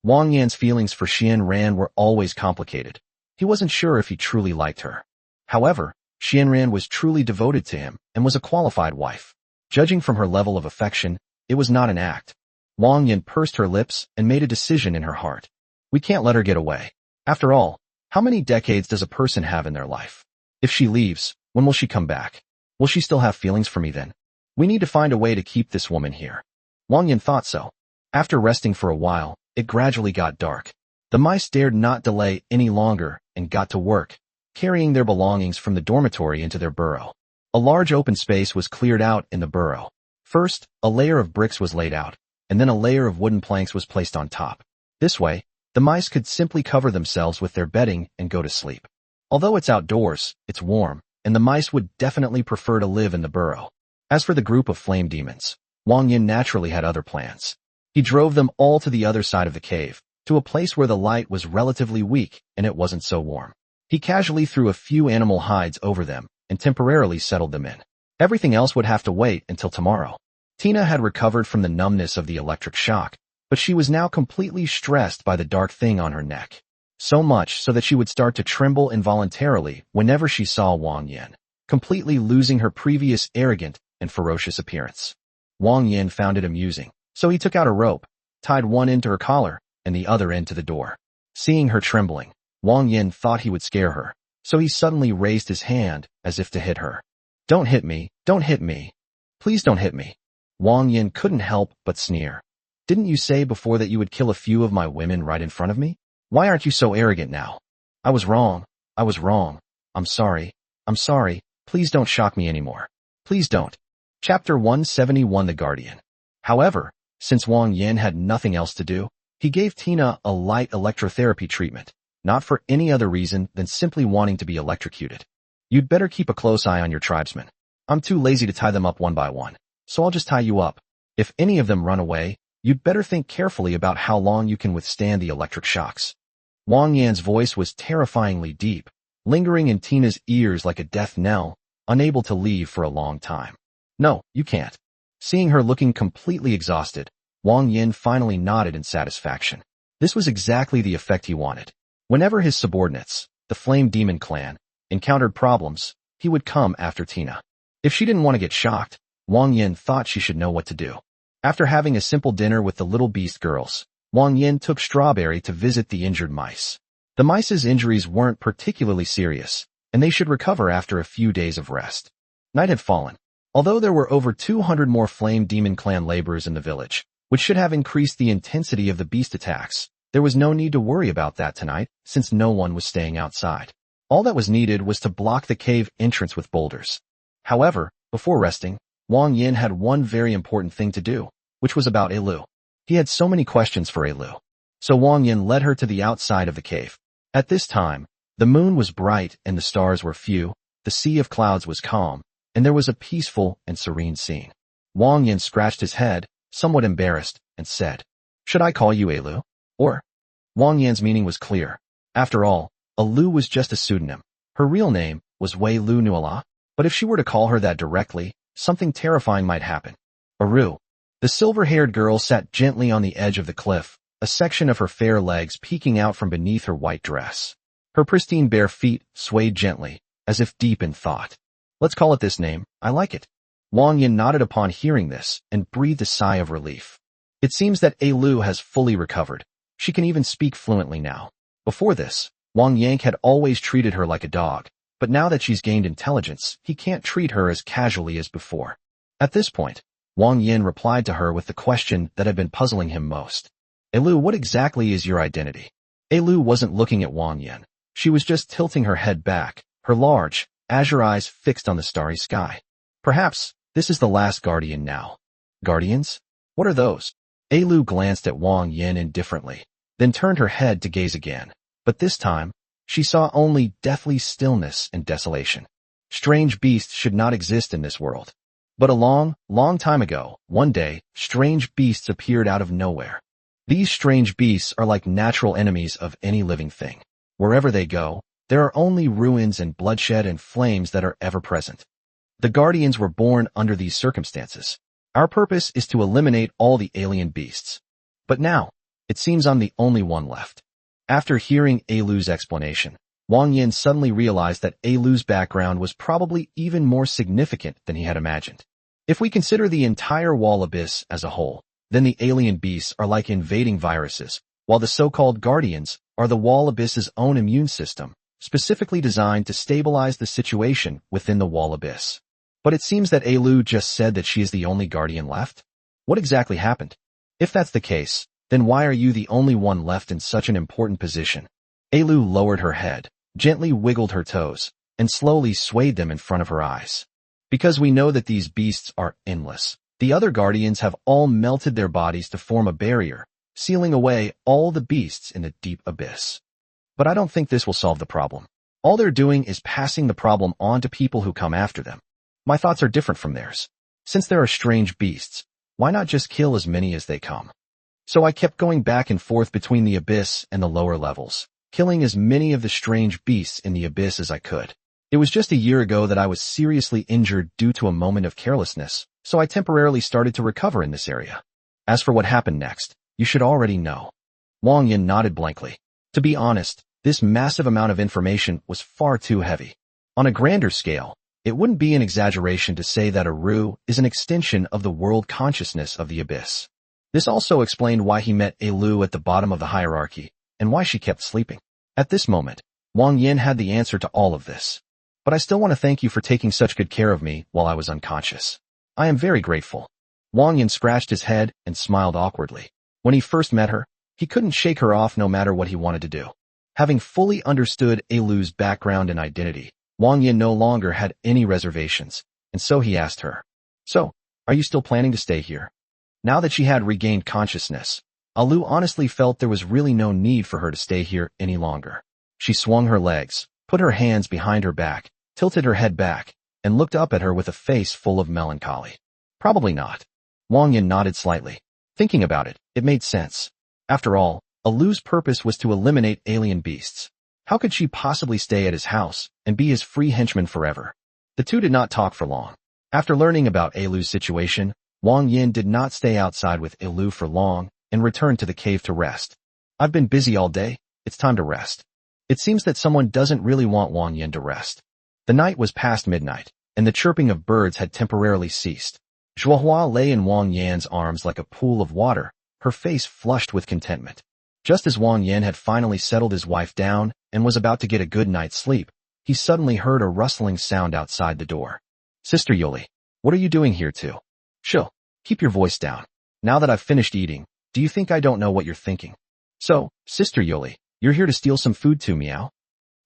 Wang Yan's feelings for Xian Ran were always complicated. He wasn't sure if he truly liked her. However, Xian Ran was truly devoted to him and was a qualified wife. Judging from her level of affection, it was not an act. Wang Yan pursed her lips and made a decision in her heart. We can't let her get away. After all, how many decades does a person have in their life? If she leaves, when will she come back? Will she still have feelings for me then? We need to find a way to keep this woman here. Wang Yan thought so. After resting for a while, it gradually got dark. The mice dared not delay any longer and got to work, carrying their belongings from the dormitory into their burrow. A large open space was cleared out in the burrow. First, a layer of bricks was laid out, and then a layer of wooden planks was placed on top. This way, the mice could simply cover themselves with their bedding and go to sleep. Although it's outdoors, it's warm, and the mice would definitely prefer to live in the burrow. As for the group of flame demons, Wang Yan naturally had other plans. He drove them all to the other side of the cave, to a place where the light was relatively weak and it wasn't so warm. He casually threw a few animal hides over them and temporarily settled them in. Everything else would have to wait until tomorrow. Tina had recovered from the numbness of the electric shock, but she was now completely stressed by the dark thing on her neck. So much so that she would start to tremble involuntarily whenever she saw Wang Yan, completely losing her previous arrogant and ferocious appearance. Wang Yan found it amusing, so he took out a rope, tied one end to her collar and the other end to the door. Seeing her trembling, Wang Yan thought he would scare her, so he suddenly raised his hand as if to hit her. Don't hit me, don't hit me. Please don't hit me. Wang Yan couldn't help but sneer. Didn't you say before that you would kill a few of my women right in front of me? Why aren't you so arrogant now? I was wrong. I was wrong. I'm sorry. I'm sorry. Please don't shock me anymore. Please don't. Chapter 171 The Guardian. However, since Wang Yan had nothing else to do, he gave Tina a light electrotherapy treatment, not for any other reason than simply wanting to be electrocuted. You'd better keep a close eye on your tribesmen. I'm too lazy to tie them up one by one, so I'll just tie you up. If any of them run away, you'd better think carefully about how long you can withstand the electric shocks. Wang Yan's voice was terrifyingly deep, lingering in Tina's ears like a death knell, unable to leave for a long time. No, you can't. Seeing her looking completely exhausted, Wang Yan finally nodded in satisfaction. This was exactly the effect he wanted. Whenever his subordinates, the Flame Demon clan, encountered problems, he would come after Tina. If she didn't want to get shocked, Wang Yan thought she should know what to do. After having a simple dinner with the little beast girls, Wang Yan took Strawberry to visit the injured mice. The mice's injuries weren't particularly serious, and they should recover after a few days of rest. Night had fallen. Although there were over 200 more Flame Demon clan laborers in the village, which should have increased the intensity of the beast attacks, there was no need to worry about that tonight, since no one was staying outside. All that was needed was to block the cave entrance with boulders. However, before resting, Wang Yan had one very important thing to do, which was about Elu. He had so many questions for Elu. So Wang Yan led her to the outside of the cave. At this time, the moon was bright and the stars were few, the sea of clouds was calm, and there was a peaceful and serene scene. Wang Yan scratched his head, somewhat embarrassed, and said, Should I call you Elu? Or? Wang Yan's meaning was clear. After all, Elu was just a pseudonym. Her real name was Wei Lu Nuala, but if she were to call her that directly, something terrifying might happen. Aru. The silver-haired girl sat gently on the edge of the cliff, a section of her fair legs peeking out from beneath her white dress. Her pristine bare feet swayed gently, as if deep in thought. Let's call it this name, I like it. Wang Yan nodded upon hearing this and breathed a sigh of relief. It seems that Elu has fully recovered. She can even speak fluently now. Before this, Wang Yan had always treated her like a dog, but now that she's gained intelligence, he can't treat her as casually as before. At this point, Wang Yan replied to her with the question that had been puzzling him most. Elu, what exactly is your identity? Elu wasn't looking at Wang Yan. She was just tilting her head back, her large, azure eyes fixed on the starry sky. Perhaps, this is the last guardian now. Guardians? What are those? Elu glanced at Wang Yan indifferently, then turned her head to gaze again. But this time, she saw only deathly stillness and desolation. Strange beasts should not exist in this world. But a long, long time ago, one day, strange beasts appeared out of nowhere. These strange beasts are like natural enemies of any living thing. Wherever they go, there are only ruins and bloodshed and flames that are ever present. The Guardians were born under these circumstances. Our purpose is to eliminate all the alien beasts. But now, it seems I'm the only one left. After hearing Elu's explanation, Wang Yan suddenly realized that Elu's background was probably even more significant than he had imagined. If we consider the entire wall abyss as a whole, Then the alien beasts are like invading viruses, while the so-called guardians are the wall abyss's own immune system, specifically designed to stabilize the situation within the wall abyss. But it seems that Alu just said that she is the only guardian left? What exactly happened? If that's the case, then why are you the only one left in such an important position? Alu lowered her head, gently wiggled her toes, and slowly swayed them in front of her eyes. Because we know that these beasts are endless. The other guardians have all melted their bodies to form a barrier, sealing away all the beasts in the deep abyss. But I don't think this will solve the problem. All they're doing is passing the problem on to people who come after them. My thoughts are different from theirs. Since there are strange beasts, why not just kill as many as they come? So I kept going back and forth between the abyss and the lower levels, killing as many of the strange beasts in the abyss as I could. It was just a year ago that I was seriously injured due to a moment of carelessness, so I temporarily started to recover in this area. As for what happened next, you should already know. Wang Yan nodded blankly. To be honest, this massive amount of information was far too heavy. On a grander scale, it wouldn't be an exaggeration to say that Aru is an extension of the world consciousness of the abyss. This also explained why he met Alu at the bottom of the hierarchy, and why she kept sleeping. At this moment, Wang Yan had the answer to all of this. But I still want to thank you for taking such good care of me while I was unconscious. I am very grateful. Wang Yan scratched his head and smiled awkwardly. When he first met her, he couldn't shake her off no matter what he wanted to do. Having fully understood Alu's background and identity, Wang Yan no longer had any reservations, and so he asked her, "So, are you still planning to stay here?" Now that she had regained consciousness, Alu honestly felt there was really no need for her to stay here any longer. She swung her legs, put her hands behind her back, tilted her head back, and looked up at her with a face full of melancholy. Probably not. Wang Yan nodded slightly. Thinking about it, it made sense. After all, Alu's purpose was to eliminate alien beasts. How could she possibly stay at his house and be his free henchman forever? The two did not talk for long. After learning about Alu's situation, Wang Yan did not stay outside with Alu for long and returned to the cave to rest. I've been busy all day, it's time to rest. It seems that someone doesn't really want Wang Yan to rest. The night was past midnight, and the chirping of birds had temporarily ceased. Zhuohua lay in Wang Yan's arms like a pool of water, her face flushed with contentment. Just as Wang Yan had finally settled his wife down and was about to get a good night's sleep, he suddenly heard a rustling sound outside the door. "Sister Yuli, what are you doing here too?" "Shoo, keep your voice down. Now that I've finished eating, do you think I don't know what you're thinking?" "So, Sister Yuli, you're here to steal some food too, meow?"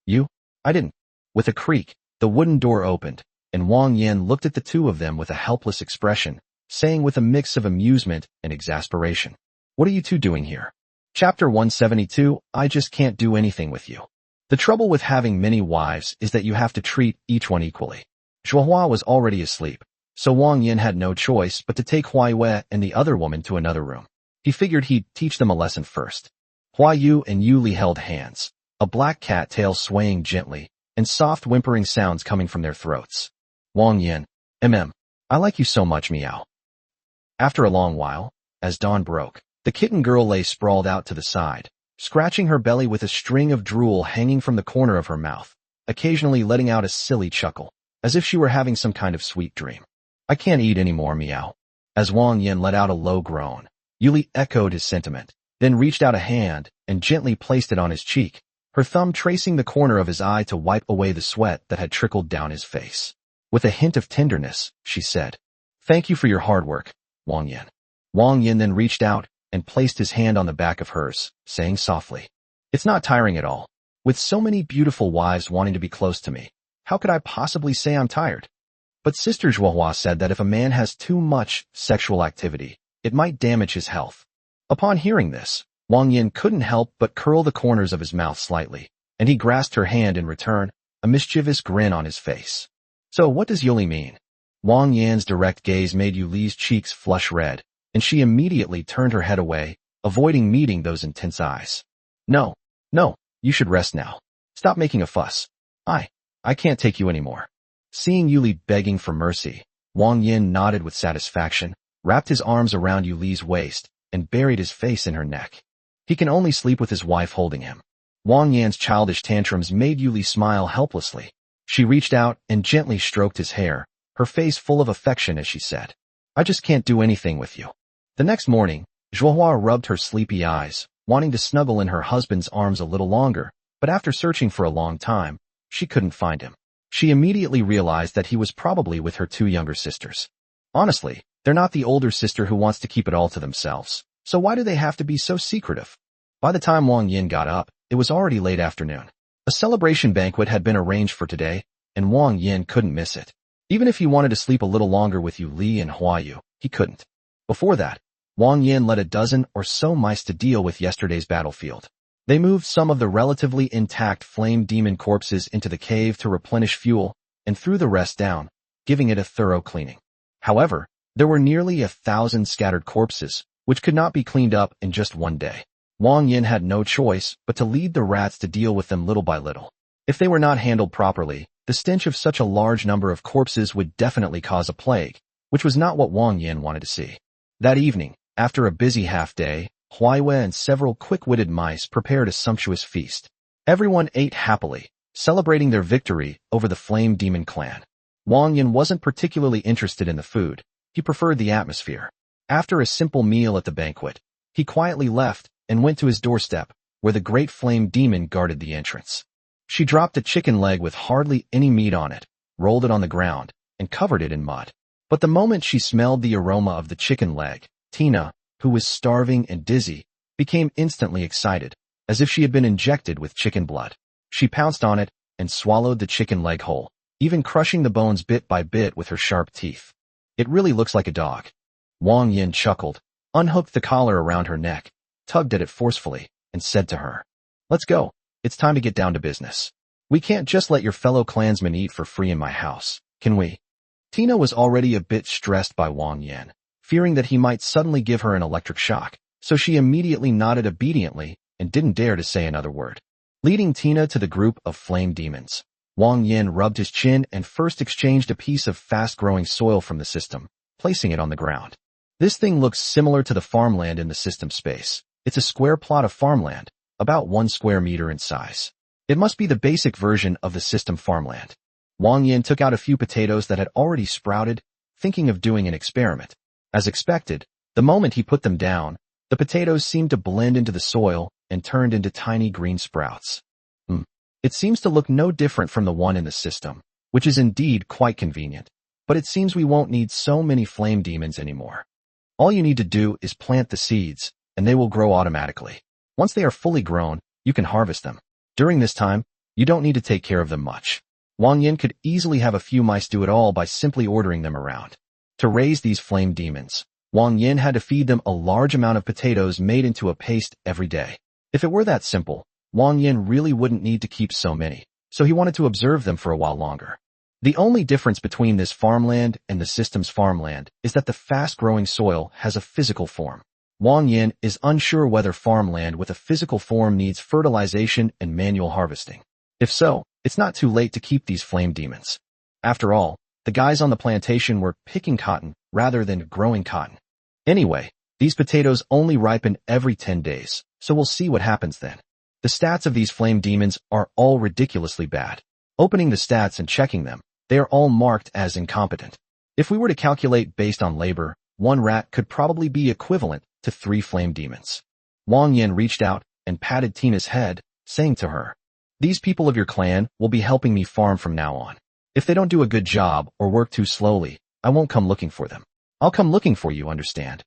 "You? I didn't." With a creak, the wooden door opened, and Wang Yan looked at the two of them with a helpless expression, saying with a mix of amusement and exasperation, "What are you two doing here?" Chapter 172, I just can't do anything with you. The trouble with having many wives is that you have to treat each one equally. Zhuohua was already asleep, so Wang Yan had no choice but to take Huaiyue and the other woman to another room. He figured he'd teach them a lesson first. Huayu and Yuli held hands, a black cat tail swaying gently, and soft whimpering sounds coming from their throats. Wang Yan, I like you so much, meow. After a long while, as dawn broke, the kitten girl lay sprawled out to the side, scratching her belly with a string of drool hanging from the corner of her mouth, occasionally letting out a silly chuckle, as if she were having some kind of sweet dream. "I can't eat anymore, meow." As Wang Yan let out a low groan, Yuli echoed his sentiment, then reached out a hand and gently placed it on his cheek, her thumb tracing the corner of his eye to wipe away the sweat that had trickled down his face. With a hint of tenderness, she said, "Thank you for your hard work, Wang Yan." Wang Yan then reached out and placed his hand on the back of hers, saying softly, "It's not tiring at all. With so many beautiful wives wanting to be close to me, how could I possibly say I'm tired?" But Sister Zhuohua said that if a man has too much sexual activity, it might damage his health. Upon hearing this, Wang Yan couldn't help but curl the corners of his mouth slightly, and he grasped her hand in return, a mischievous grin on his face. "So what does Yuli mean?" Wang Yan's direct gaze made Yuli's cheeks flush red, and she immediately turned her head away, avoiding meeting those intense eyes. No, you should rest now. Stop making a fuss. I can't take you anymore." Seeing Yuli begging for mercy, Wang Yan nodded with satisfaction, wrapped his arms around Yuli's waist, and buried his face in her neck. He can only sleep with his wife holding him. Wang Yan's childish tantrums made Yuli smile helplessly. She reached out and gently stroked his hair, her face full of affection as she said, "I just can't do anything with you." The next morning, Zhuohua rubbed her sleepy eyes, wanting to snuggle in her husband's arms a little longer, but after searching for a long time, she couldn't find him. She immediately realized that he was probably with her two younger sisters. Honestly, they're not the older sister who wants to keep it all to themselves, so why do they have to be so secretive? By the time Wang Yan got up, it was already late afternoon. A celebration banquet had been arranged for today, and Wang Yan couldn't miss it. Even if he wanted to sleep a little longer with Yu Li and Huayu, he couldn't. Before that, Wang Yan led a dozen or so mice to deal with yesterday's battlefield. They moved some of the relatively intact flame demon corpses into the cave to replenish fuel, and threw the rest down, giving it a thorough cleaning. However, there were nearly 1,000 scattered corpses, which could not be cleaned up in just one day. Wang Yan had no choice but to lead the rats to deal with them little by little. If they were not handled properly, the stench of such a large number of corpses would definitely cause a plague, which was not what Wang Yan wanted to see. That evening, after a busy half-day, Huaiwe and several quick-witted mice prepared a sumptuous feast. Everyone ate happily, celebrating their victory over the Flame Demon clan. Wang Yan wasn't particularly interested in the food. He preferred the atmosphere. After a simple meal at the banquet, he quietly left and went to his doorstep, where the great Flame Demon guarded the entrance. She dropped a chicken leg with hardly any meat on it, rolled it on the ground, and covered it in mud. But the moment she smelled the aroma of the chicken leg, Tina, who was starving and dizzy, became instantly excited, as if she had been injected with chicken blood. She pounced on it and swallowed the chicken leg whole, even crushing the bones bit by bit with her sharp teeth. It really looks like a dog. Wang Yan chuckled, unhooked the collar around her neck, tugged at it forcefully, and said to her, "Let's go. It's time to get down to business. We can't just let your fellow clansmen eat for free in my house, can we?" Tina was already a bit stressed by Wang Yan, fearing that he might suddenly give her an electric shock, so she immediately nodded obediently and didn't dare to say another word. Leading Tina to the group of flame demons, Wang Yan rubbed his chin and first exchanged a piece of fast-growing soil from the system, placing it on the ground. This thing looks similar to the farmland in the system space. It's a square plot of farmland, about 1 square meter in size. It must be the basic version of the system farmland. Wang Yan took out a few potatoes that had already sprouted, thinking of doing an experiment. As expected, the moment he put them down, the potatoes seemed to blend into the soil and turned into tiny green sprouts. It seems to look no different from the one in the system, which is indeed quite convenient, but it seems we won't need so many flame demons anymore. All you need to do is plant the seeds, and they will grow automatically. Once they are fully grown, you can harvest them. During this time, you don't need to take care of them much. Wang Yan could easily have a few mice do it all by simply ordering them around. To raise these flame demons, Wang Yan had to feed them a large amount of potatoes made into a paste every day. If it were that simple, Wang Yan really wouldn't need to keep so many, so he wanted to observe them for a while longer. The only difference between this farmland and the system's farmland is that the fast-growing soil has a physical form. Wang Yan is unsure whether farmland with a physical form needs fertilization and manual harvesting. If so, it's not too late to keep these flame demons. After all, the guys on the plantation were picking cotton rather than growing cotton. Anyway, these potatoes only ripen every 10 days, so we'll see what happens then. The stats of these flame demons are all ridiculously bad. Opening the stats and checking them, they are all marked as incompetent. If we were to calculate based on labor, one rat could probably be equivalent to 3 flame demons. Wang Yan reached out and patted Tina's head, saying to her, "These people of your clan will be helping me farm from now on. If they don't do a good job or work too slowly, I won't come looking for them. I'll come looking for you, understand?"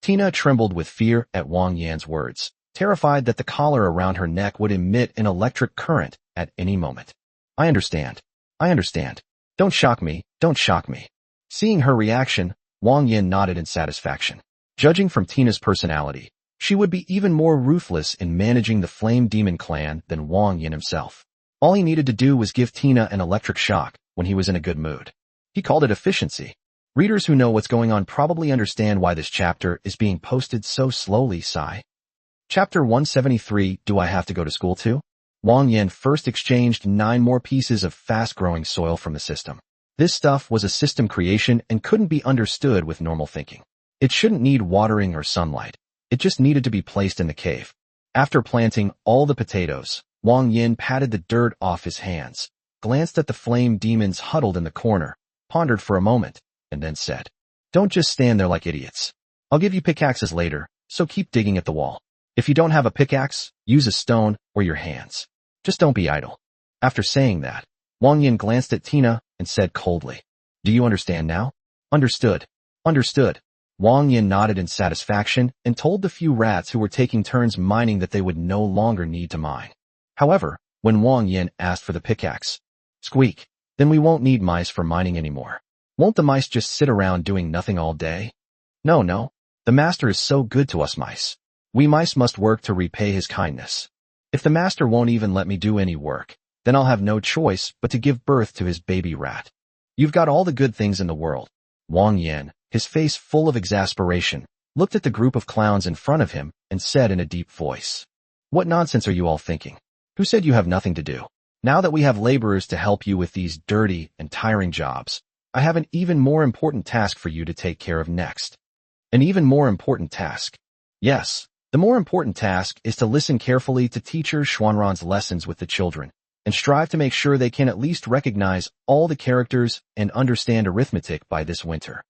Tina trembled with fear at Wang Yan's words, terrified that the collar around her neck would emit an electric current at any moment. I understand. Don't shock me, don't shock me." Seeing her reaction, Wang Yan nodded in satisfaction. Judging from Tina's personality, she would be even more ruthless in managing the Flame Demon clan than Wang Yan himself. All he needed to do was give Tina an electric shock when he was in a good mood. He called it efficiency. Readers who know what's going on probably understand why this chapter is being posted so slowly, sigh. Chapter 173, Do I Have to Go to School Too? Wang Yan first exchanged 9 more pieces of fast-growing soil from the system. This stuff was a system creation and couldn't be understood with normal thinking. It shouldn't need watering or sunlight. It just needed to be placed in the cave. After planting all the potatoes, Wang Yan patted the dirt off his hands, glanced at the flame demons huddled in the corner, pondered for a moment, and then said, "Don't just stand there like idiots. I'll give you pickaxes later, so keep digging at the wall. If you don't have a pickaxe, use a stone or your hands. Just don't be idle. After saying that, Wang Yan glanced at Tina and said coldly, "Do you understand now?" "Understood. Understood." Wang Yan nodded in satisfaction and told the few rats who were taking turns mining that they would no longer need to mine. However, when Wang Yan asked for the pickaxe, "Squeak, then we won't need mice for mining anymore. Won't the mice just sit around doing nothing all day?" No. The master is so good to us mice. We mice must work to repay his kindness. If the master won't even let me do any work, then I'll have no choice but to give birth to his baby rat. You've got all the good things in the world." Wang Yan, his face full of exasperation, looked at the group of clowns in front of him and said in a deep voice, "What nonsense are you all thinking? Who said you have nothing to do? Now that we have laborers to help you with these dirty and tiring jobs, I have an even more important task for you to take care of next." An even more important task. Yes, the more important task is to listen carefully to teacher Xuanran's lessons with the children, and strive to make sure they can at least recognize all the characters and understand arithmetic by this winter.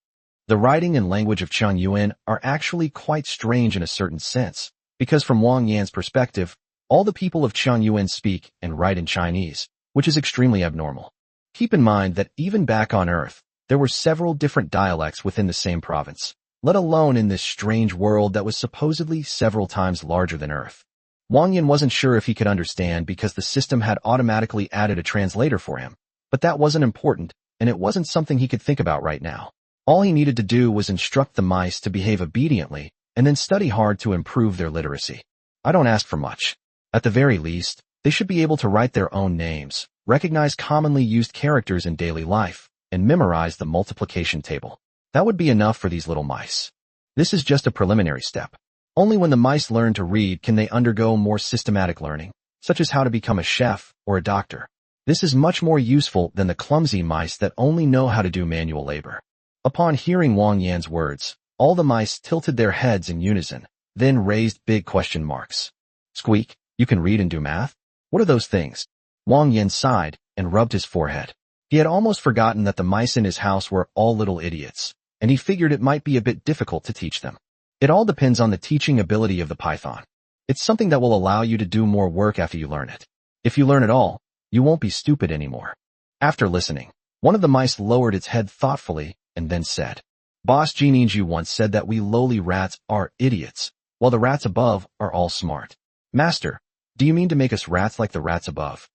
The writing and language of Chengyuan are actually quite strange in a certain sense, because from Wang Yan's perspective, all the people of Chengyuan speak and write in Chinese, which is extremely abnormal. Keep in mind that even back on Earth, there were several different dialects within the same province, let alone in this strange world that was supposedly several times larger than Earth. Wang Yan wasn't sure if he could understand because the system had automatically added a translator for him, but that wasn't important, and it wasn't something he could think about right now. All he needed to do was instruct the mice to behave obediently and then study hard to improve their literacy. I don't ask for much. At the very least, they should be able to write their own names, recognize commonly used characters in daily life, and memorize the multiplication table. That would be enough for these little mice. This is just a preliminary step. Only when the mice learn to read can they undergo more systematic learning, such as how to become a chef or a doctor. This is much more useful than the clumsy mice that only know how to do manual labor. Upon hearing Wang Yan's words, all the mice tilted their heads in unison, then raised big question marks. "Squeak, you can read and do math? What are those things?" Wang Yan sighed and rubbed his forehead. He had almost forgotten that the mice in his house were all little idiots, and he figured it might be a bit difficult to teach them. It all depends on the teaching ability of the python. It's something that will allow you to do more work after you learn it. If you learn it all, you won't be stupid anymore. After listening, one of the mice lowered its head thoughtfully and then said, "Boss Jininju once said that we lowly rats are idiots, while the rats above are all smart. Master, do you mean to make us rats like the rats above?"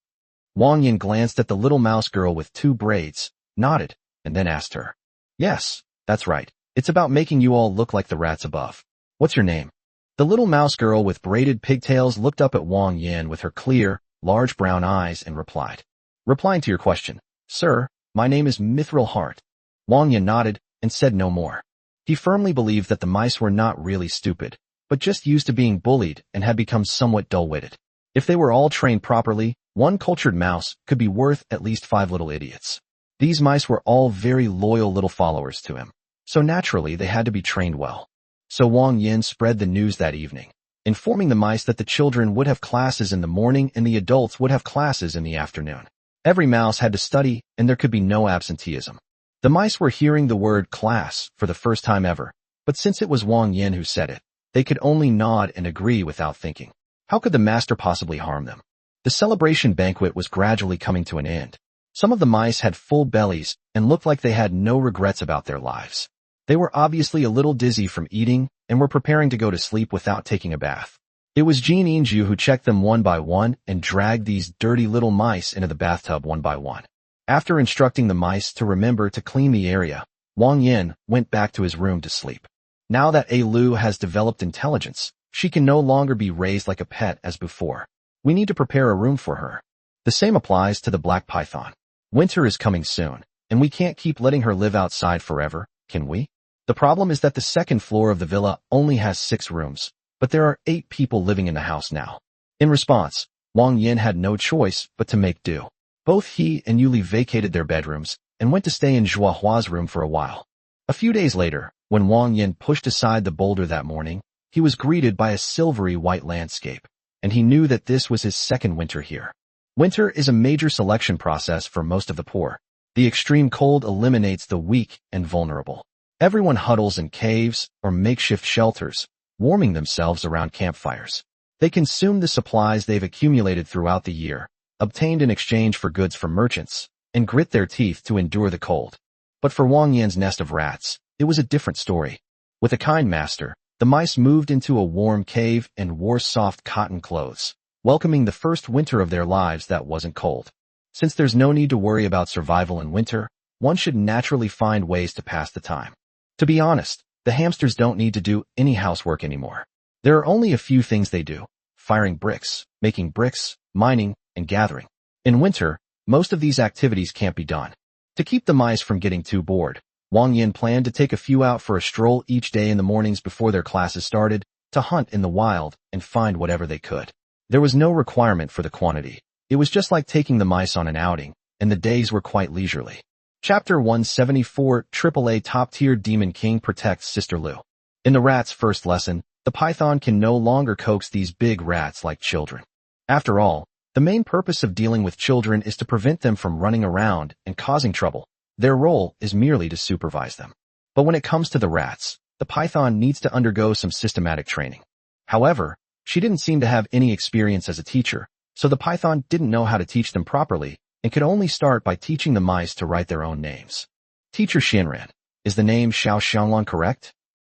Wang Yan glanced at the little mouse girl with 2 braids, nodded, and then asked her, "Yes, that's right. It's about making you all look like the rats above. What's your name?" The little mouse girl with braided pigtails looked up at Wang Yan with her clear, large brown eyes and replied, "Replying to your question, sir, my name is Mithril Heart." Wang Yan nodded and said no more. He firmly believed that the mice were not really stupid, but just used to being bullied and had become somewhat dull-witted. If they were all trained properly, one cultured mouse could be worth at least 5 little idiots. These mice were all very loyal little followers to him, so naturally they had to be trained well. So Wang Yan spread the news that evening, informing the mice that the children would have classes in the morning and the adults would have classes in the afternoon. Every mouse had to study and there could be no absenteeism. The mice were hearing the word class for the first time ever, but since it was Wang Yan who said it, they could only nod and agree without thinking. How could the master possibly harm them? The celebration banquet was gradually coming to an end. Some of the mice had full bellies and looked like they had no regrets about their lives. They were obviously a little dizzy from eating and were preparing to go to sleep without taking a bath. It was Jean Inju who checked them one by one and dragged these dirty little mice into the bathtub one by one. After instructing the mice to remember to clean the area, Wang Yan went back to his room to sleep. Now that A Lu has developed intelligence, she can no longer be raised like a pet as before. We need to prepare a room for her. The same applies to the black python. Winter is coming soon, and we can't keep letting her live outside forever, can we? The problem is that the second floor of the villa only has 6 rooms, but there are 8 people living in the house now. In response, Wang Yan had no choice but to make do. Both he and Yuli vacated their bedrooms and went to stay in Zhuahua's room for a while. A few days later, when Wang Yan pushed aside the boulder that morning, he was greeted by a silvery white landscape, and he knew that this was his second winter here. Winter is a major selection process for most of the poor. The extreme cold eliminates the weak and vulnerable. Everyone huddles in caves or makeshift shelters, warming themselves around campfires. They consume the supplies they've accumulated throughout the year, obtained in exchange for goods from merchants, and grit their teeth to endure the cold. But for Wang Yan's nest of rats, it was a different story. With a kind master, the mice moved into a warm cave and wore soft cotton clothes, welcoming the first winter of their lives that wasn't cold. Since there's no need to worry about survival in winter, one should naturally find ways to pass the time. To be honest, the hamsters don't need to do any housework anymore. There are only a few things they do: firing bricks, making bricks, mining, and gathering. In winter, most of these activities can't be done. To keep the mice from getting too bored, Wang Yan planned to take a few out for a stroll each day in the mornings before their classes started, to hunt in the wild and find whatever they could. There was no requirement for the quantity. It was just like taking the mice on an outing, and the days were quite leisurely. Chapter 174, AAA Top-Tier Demon King Protects Sister Lu. In the rat's first lesson, the python can no longer coax these big rats like children. After all, the main purpose of dealing with children is to prevent them from running around and causing trouble. Their role is merely to supervise them. But when it comes to the rats, the python needs to undergo some systematic training. However, she didn't seem to have any experience as a teacher, so the python didn't know how to teach them properly, and could only start by teaching the mice to write their own names. Teacher Xianran, is the name Xiao Xianglan correct?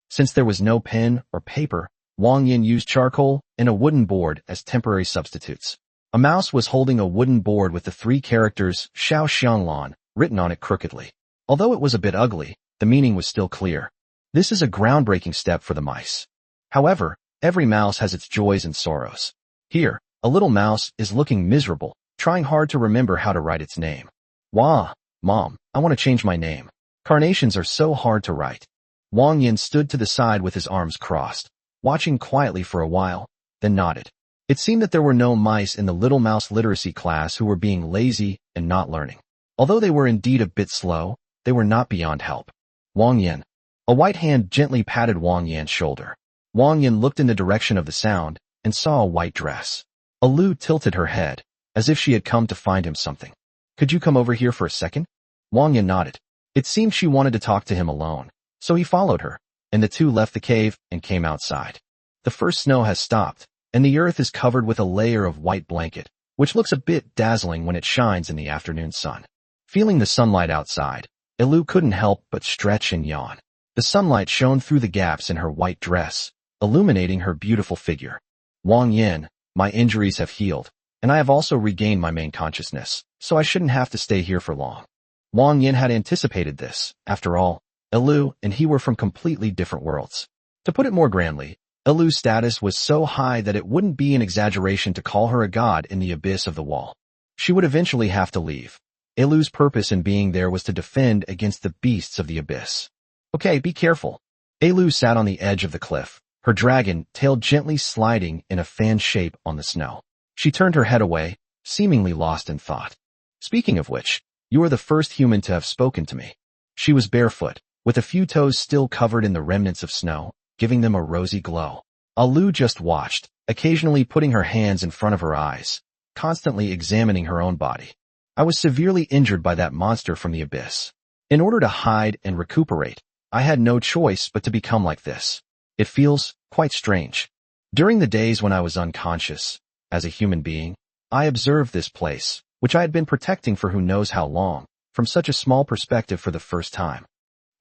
Since there was no pen or paper, Wang Yan used charcoal and a wooden board as temporary substitutes. A mouse was holding a wooden board with the 3 characters Xiao Xianglan written on it crookedly. Although it was a bit ugly, the meaning was still clear. This is a groundbreaking step for the mice. However, every mouse has its joys and sorrows. Here, a little mouse is looking miserable, trying hard to remember how to write its name. Wah, Mom, I want to change my name. Carnations are so hard to write. Wang Yan stood to the side with his arms crossed, watching quietly for a while, then nodded. It seemed that there were no mice in the little mouse literacy class who were being lazy and not learning. Although they were indeed a bit slow, they were not beyond help. Wang Yan. A white hand gently patted Wang Yan's shoulder. Wang Yan looked in the direction of the sound and saw a white dress. Lu tilted her head, as if she had come to find him something. Could you come over here for a second? Wang Yan nodded. It seemed she wanted to talk to him alone, so he followed her, and the two left the cave and came outside. The first snow has stopped, and the earth is covered with a layer of white blanket, which looks a bit dazzling when it shines in the afternoon sun. Feeling the sunlight outside, Lu couldn't help but stretch and yawn. The sunlight shone through the gaps in her white dress, illuminating her beautiful figure. Wang Yan, my injuries have healed, and I have also regained my main consciousness, so I shouldn't have to stay here for long. Wang Yan had anticipated this. After all, Lu and he were from completely different worlds. To put it more grandly, Lu's status was so high that it wouldn't be an exaggeration to call her a god in the abyss of the wall. She would eventually have to leave. Lu's purpose in being there was to defend against the beasts of the abyss. Okay, be careful. Lu sat on the edge of the cliff, her dragon tail gently sliding in a fan shape on the snow. She turned her head away, seemingly lost in thought. Speaking of which, you are the first human to have spoken to me. She was barefoot, with a few toes still covered in the remnants of snow, giving them a rosy glow. Lu just watched, occasionally putting her hands in front of her eyes, constantly examining her own body. I was severely injured by that monster from the abyss. In order to hide and recuperate, I had no choice but to become like this. It feels quite strange. During the days when I was unconscious, as a human being, I observed this place, which I had been protecting for who knows how long, from such a small perspective for the first time.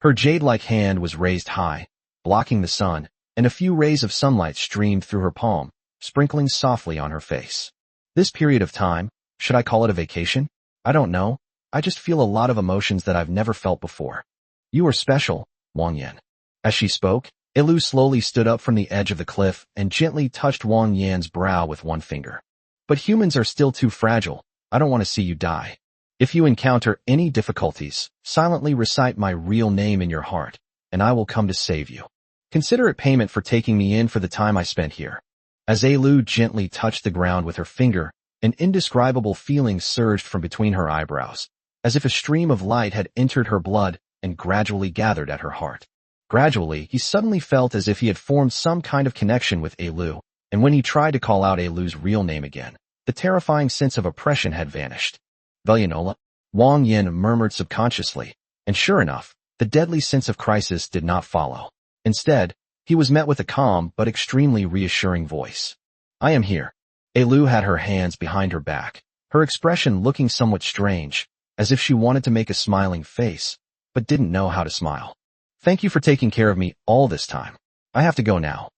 Her jade-like hand was raised high, blocking the sun, and a few rays of sunlight streamed through her palm, sprinkling softly on her face. This period of time, should I call it a vacation? I don't know. I just feel a lot of emotions that I've never felt before. You are special, Wang Yan. As she spoke, Lu slowly stood up from the edge of the cliff and gently touched Wang Yan's brow with one finger. But humans are still too fragile. I don't want to see you die. If you encounter any difficulties, silently recite my real name in your heart, and I will come to save you. Consider it payment for taking me in for the time I spent here. As Lu gently touched the ground with her finger, an indescribable feeling surged from between her eyebrows, as if a stream of light had entered her blood and gradually gathered at her heart. Gradually, he suddenly felt as if he had formed some kind of connection with Lu, and when he tried to call out Lu's real name again, the terrifying sense of oppression had vanished. Velyanola, Wang Yan murmured subconsciously, and sure enough, the deadly sense of crisis did not follow. Instead, he was met with a calm but extremely reassuring voice. I am here. Lu had her hands behind her back, her expression looking somewhat strange, as if she wanted to make a smiling face, but didn't know how to smile. Thank you for taking care of me all this time. I have to go now.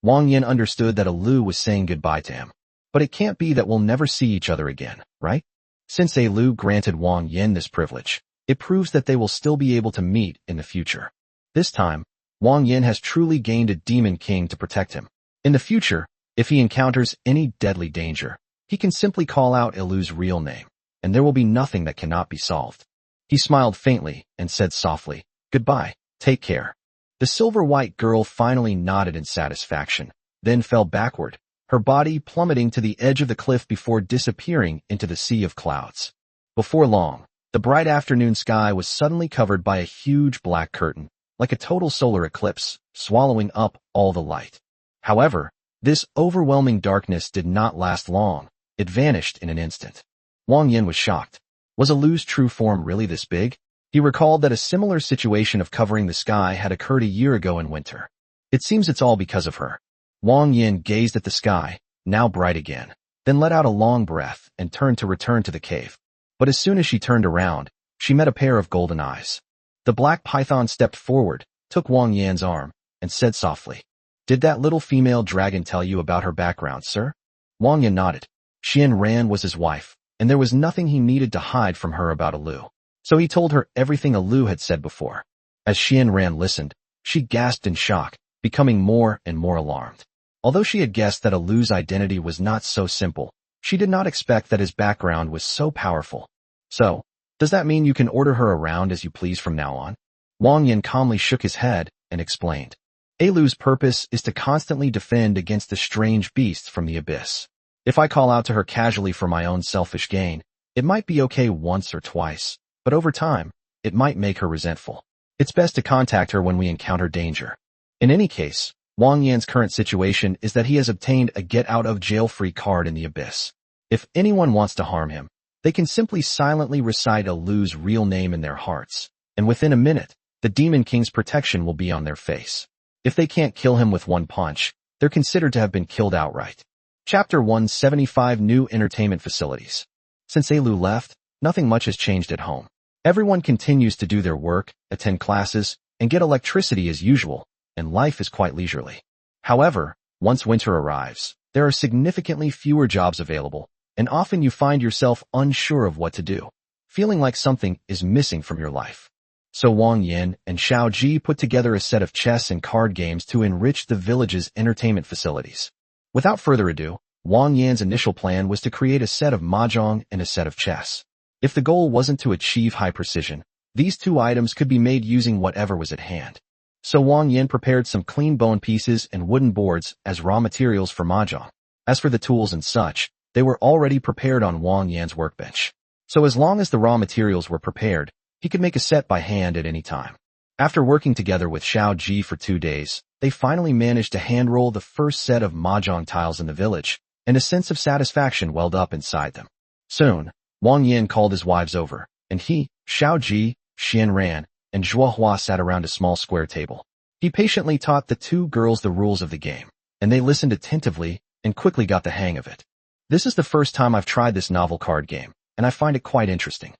Wang Yan understood that Lu was saying goodbye to him. But it can't be that we'll never see each other again, right? Since Lu granted Wang Yan this privilege, it proves that they will still be able to meet in the future. This time, Wang Yan has truly gained a demon king to protect him. In the future, if he encounters any deadly danger, he can simply call out Lu's real name, and there will be nothing that cannot be solved. He smiled faintly and said softly, Goodbye, take care. The silver-white girl finally nodded in satisfaction, then fell backward, her body plummeting to the edge of the cliff before disappearing into the sea of clouds. Before long, the bright afternoon sky was suddenly covered by a huge black curtain, like a total solar eclipse, swallowing up all the light. However, this overwhelming darkness did not last long. It vanished in an instant. Wang Yan was shocked. Was Lu's true form really this big? He recalled that a similar situation of covering the sky had occurred a year ago in winter. It seems it's all because of her. Wang Yan gazed at the sky, now bright again, then let out a long breath and turned to return to the cave. But as soon as she turned around, she met a pair of golden eyes. The black python stepped forward, took Wang Yan's arm, and said softly, Did that little female dragon tell you about her background, sir? Wang Yan nodded. Ran was his wife, and there was nothing he needed to hide from her about Lu. So he told her everything Lu had said before. As Ran listened, she gasped in shock, becoming more and more alarmed. Although she had guessed that Lu's identity was not so simple, she did not expect that his background was so powerful. So, does that mean you can order her around as you please from now on? Wang Yan calmly shook his head and explained. Lu's purpose is to constantly defend against the strange beasts from the abyss. If I call out to her casually for my own selfish gain, it might be okay once or twice, but over time, it might make her resentful. It's best to contact her when we encounter danger. In any case, Wang Yan's current situation is that he has obtained a get-out-of-jail-free card in the abyss. If anyone wants to harm him, they can simply silently recite Lu's real name in their hearts, and within a minute, the Demon King's protection will be on their face. If they can't kill him with one punch, they're considered to have been killed outright. Chapter 175 New Entertainment Facilities. Since Lu left, nothing much has changed at home. Everyone continues to do their work, attend classes, and get electricity as usual, and life is quite leisurely. However, once winter arrives, there are significantly fewer jobs available, and often you find yourself unsure of what to do, feeling like something is missing from your life. So Wang Yan and Xiao Ji put together a set of chess and card games to enrich the village's entertainment facilities. Without further ado, Wang Yan's initial plan was to create a set of mahjong and a set of chess. If the goal wasn't to achieve high precision, these two items could be made using whatever was at hand. So Wang Yan prepared some clean bone pieces and wooden boards as raw materials for mahjong. As for the tools and such, they were already prepared on Wang Yan's workbench. So as long as the raw materials were prepared, he could make a set by hand at any time. After working together with Xiao Ji for 2 days, they finally managed to hand-roll the first set of mahjong tiles in the village, and a sense of satisfaction welled up inside them. Soon, Wang Yan called his wives over, and he, Xiao Ji, Ran, and Zhuo Hua sat around a small square table. He patiently taught the 2 girls the rules of the game, and they listened attentively and quickly got the hang of it. This is the first time I've tried this novel card game, and I find it quite interesting.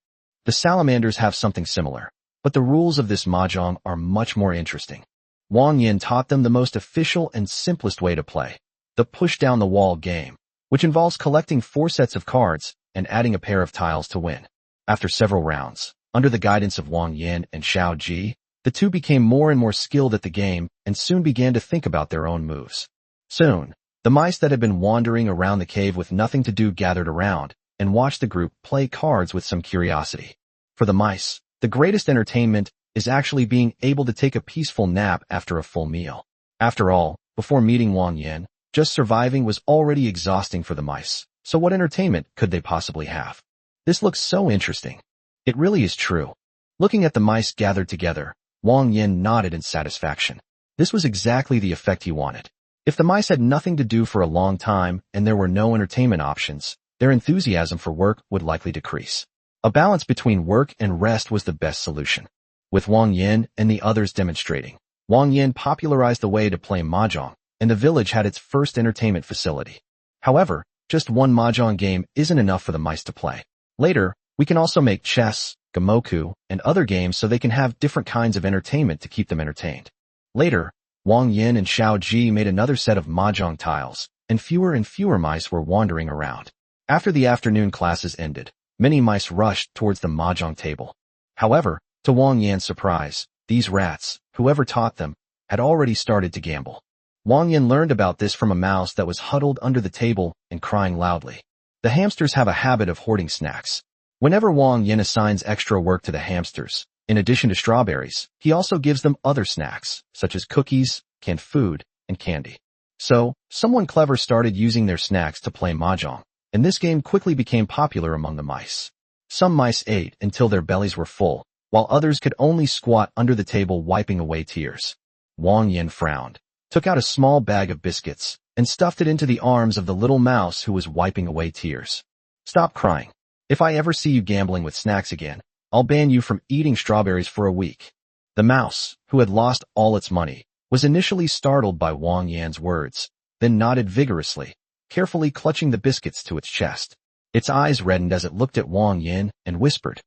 The salamanders have something similar, but the rules of this mahjong are much more interesting. Wang Yan taught them the most official and simplest way to play, the push-down-the-wall game, which involves collecting 4 sets of cards and adding a pair of tiles to win. After several rounds, under the guidance of Wang Yan and Xiao Ji, the 2 became more and more skilled at the game and soon began to think about their own moves. Soon, the mice that had been wandering around the cave with nothing to do gathered around and watched the group play cards with some curiosity. For the mice, the greatest entertainment is actually being able to take a peaceful nap after a full meal. After all, before meeting Wang Yan, just surviving was already exhausting for the mice, so what entertainment could they possibly have? This looks so interesting. It really is true. Looking at the mice gathered together, Wang Yan nodded in satisfaction. This was exactly the effect he wanted. If the mice had nothing to do for a long time and there were no entertainment options, their enthusiasm for work would likely decrease. A balance between work and rest was the best solution. with Wang Yan and the others demonstrating. Wang Yan popularized the way to play mahjong, and the village had its first entertainment facility. However, just one mahjong game isn't enough for the mice to play. Later, we can also make chess, gamoku, and other games so they can have different kinds of entertainment to keep them entertained. Later, Wang Yan and Xiao Ji made another set of mahjong tiles, and fewer mice were wandering around. After the afternoon classes ended, many mice rushed towards the mahjong table. However, to Wang Yan's surprise, these rats, whoever taught them, had already started to gamble. Wang Yan learned about this from a mouse that was huddled under the table and crying loudly. The hamsters have a habit of hoarding snacks. Whenever Wang Yan assigns extra work to the hamsters, in addition to strawberries, he also gives them other snacks, such as cookies, canned food, and candy. So, someone clever started using their snacks to play mahjong, and this game quickly became popular among the mice. Some mice ate until their bellies were full, while others could only squat under the table wiping away tears. Wang Yan frowned, took out a small bag of biscuits, and stuffed it into the arms of the little mouse who was wiping away tears. Stop crying. If I ever see you gambling with snacks again, I'll ban you from eating strawberries for a week. The mouse, who had lost all its money, was initially startled by Wang Yan's words, then nodded vigorously, carefully clutching the biscuits to its chest. Its eyes reddened as it looked at Wang Yan and whispered,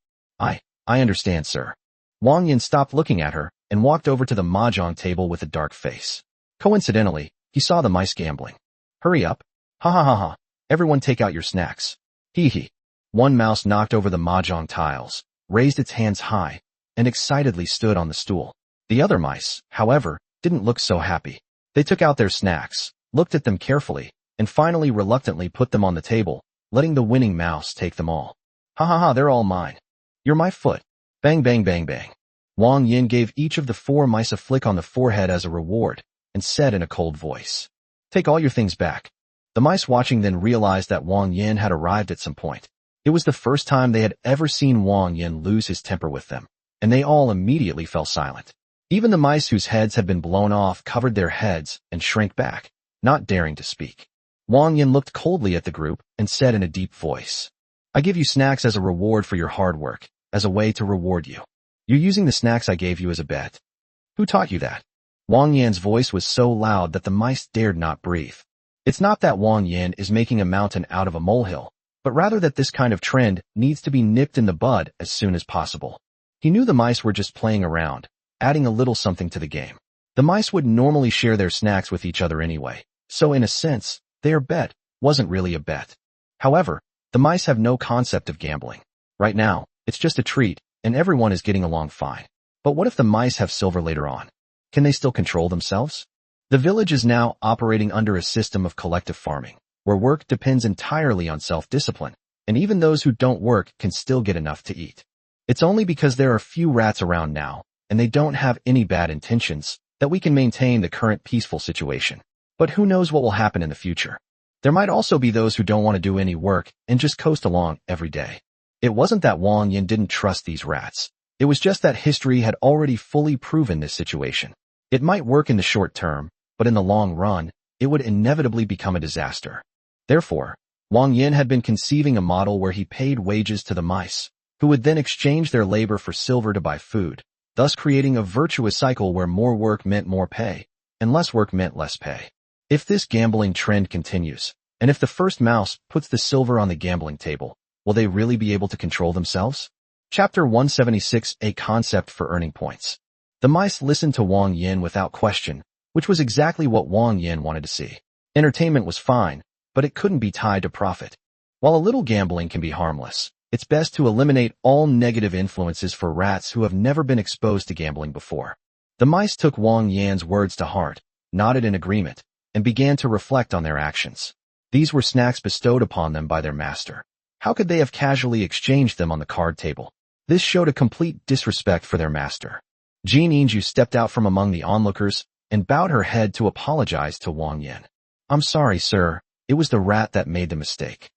I understand, sir. Wang Yan stopped looking at her and walked over to the mahjong table with a dark face. Coincidentally, he saw the mice gambling. Hurry up. Ha ha ha ha. Everyone take out your snacks. Hee hee. One mouse knocked over the mahjong tiles, raised its hands high, and excitedly stood on the stool. The other mice, however, didn't look so happy. They took out their snacks, looked at them carefully, and finally reluctantly put them on the table, letting the winning mouse take them all. Ha ha ha, they're all mine. You're my foot. Bang bang bang bang. Wang Yan gave each of the 4 mice a flick on the forehead as a reward, and said in a cold voice, Take all your things back. The mice watching then realized that Wang Yan had arrived at some point. It was the first time they had ever seen Wang Yan lose his temper with them, and they all immediately fell silent. Even the mice whose heads had been blown off covered their heads and shrank back, not daring to speak. Wang Yan looked coldly at the group and said in a deep voice, I give you snacks as a reward for your hard work, as a way to reward you. You're using the snacks I gave you as a bet. Who taught you that? Wang Yan's voice was so loud that the mice dared not breathe. It's not that Wang Yan is making a mountain out of a molehill, but rather that this kind of trend needs to be nipped in the bud as soon as possible. He knew the mice were just playing around, adding a little something to the game. The mice would normally share their snacks with each other anyway, so in a sense, their bet wasn't really a bet. However, the mice have no concept of gambling. Right now, it's just a treat, and everyone is getting along fine. But what if the mice have silver later on? Can they still control themselves? The village is now operating under a system of collective farming, where work depends entirely on self-discipline, and even those who don't work can still get enough to eat. It's only because there are few rats around now, and they don't have any bad intentions, that we can maintain the current peaceful situation. But who knows what will happen in the future? There might also be those who don't want to do any work and just coast along every day. It wasn't that Wang Yan didn't trust these rats. It was just that history had already fully proven this situation. It might work in the short term, but in the long run, it would inevitably become a disaster. Therefore, Wang Yan had been conceiving a model where he paid wages to the mice, who would then exchange their labor for silver to buy food, thus creating a virtuous cycle where more work meant more pay, and less work meant less pay. If this gambling trend continues, and if the first mouse puts the silver on the gambling table, will they really be able to control themselves? Chapter 176, A Concept for Earning Points. The mice listened to Wang Yan without question, which was exactly what Wang Yan wanted to see. Entertainment was fine, but it couldn't be tied to profit. While a little gambling can be harmless, it's best to eliminate all negative influences for rats who have never been exposed to gambling before. The mice took Wang Yan's words to heart, nodded in agreement, and began to reflect on their actions. These were snacks bestowed upon them by their master. How could they have casually exchanged them on the card table? This showed a complete disrespect for their master. Jean Inju stepped out from among the onlookers and bowed her head to apologize to Wang Yan. I'm sorry, sir. It was the rat that made the mistake.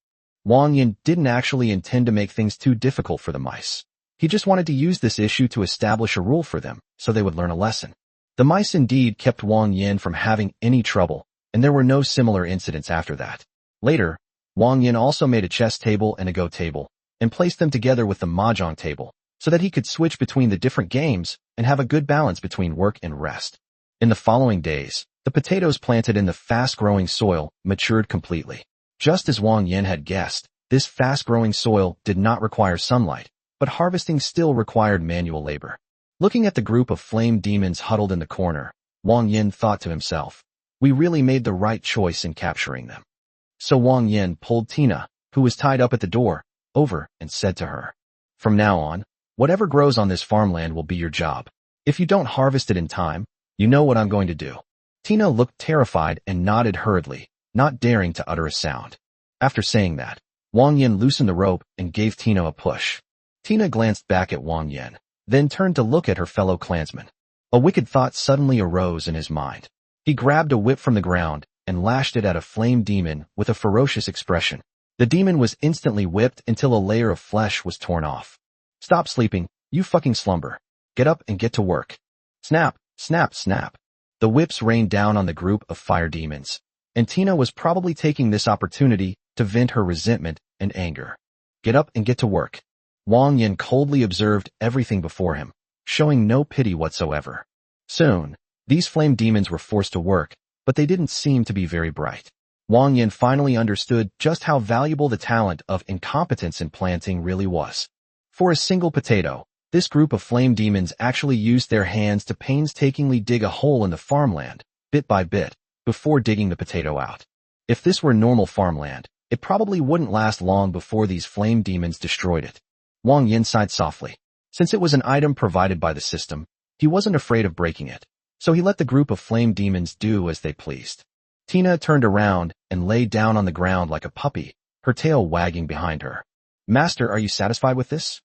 Wang Yan didn't actually intend to make things too difficult for the mice. He just wanted to use this issue to establish a rule for them, so they would learn a lesson. The mice indeed kept Wang Yan from having any trouble, and there were no similar incidents after that. Later, Wang Yan also made a chess table and a go table, and placed them together with the mahjong table, so that he could switch between the different games and have a good balance between work and rest. In the following days, the potatoes planted in the fast-growing soil matured completely. Just as Wang Yan had guessed, this fast-growing soil did not require sunlight, but harvesting still required manual labor. Looking at the group of flame demons huddled in the corner, Wang Yan thought to himself, we really made the right choice in capturing them. So Wang Yan pulled Tina, who was tied up at the door, over and said to her, from now on, whatever grows on this farmland will be your job. If you don't harvest it in time, you know what I'm going to do. Tina looked terrified and nodded hurriedly, not daring to utter a sound. After saying that, Wang Yan loosened the rope and gave Tina a push. Tina glanced back at Wang Yan, then turned to look at her fellow clansmen. A wicked thought suddenly arose in his mind. He grabbed a whip from the ground and lashed it at a flame demon with a ferocious expression. The demon was instantly whipped until a layer of flesh was torn off. Stop sleeping, you fucking slumber. Get up and get to work. Snap, snap, snap. The whips rained down on the group of fire demons, and Tina was probably taking this opportunity to vent her resentment and anger. Get up and get to work. Wang Yan coldly observed everything before him, showing no pity whatsoever. Soon, these flame demons were forced to work, but they didn't seem to be very bright. Wang Yan finally understood just how valuable the talent of incompetence in planting really was. For a single potato, this group of flame demons actually used their hands to painstakingly dig a hole in the farmland, bit by bit, before digging the potato out. If this were normal farmland, it probably wouldn't last long before these flame demons destroyed it. Wang Yan sighed softly. Since it was an item provided by the system, he wasn't afraid of breaking it, so he let the group of flame demons do as they pleased. Tina turned around and lay down on the ground like a puppy, her tail wagging behind her. Master, are you satisfied with this?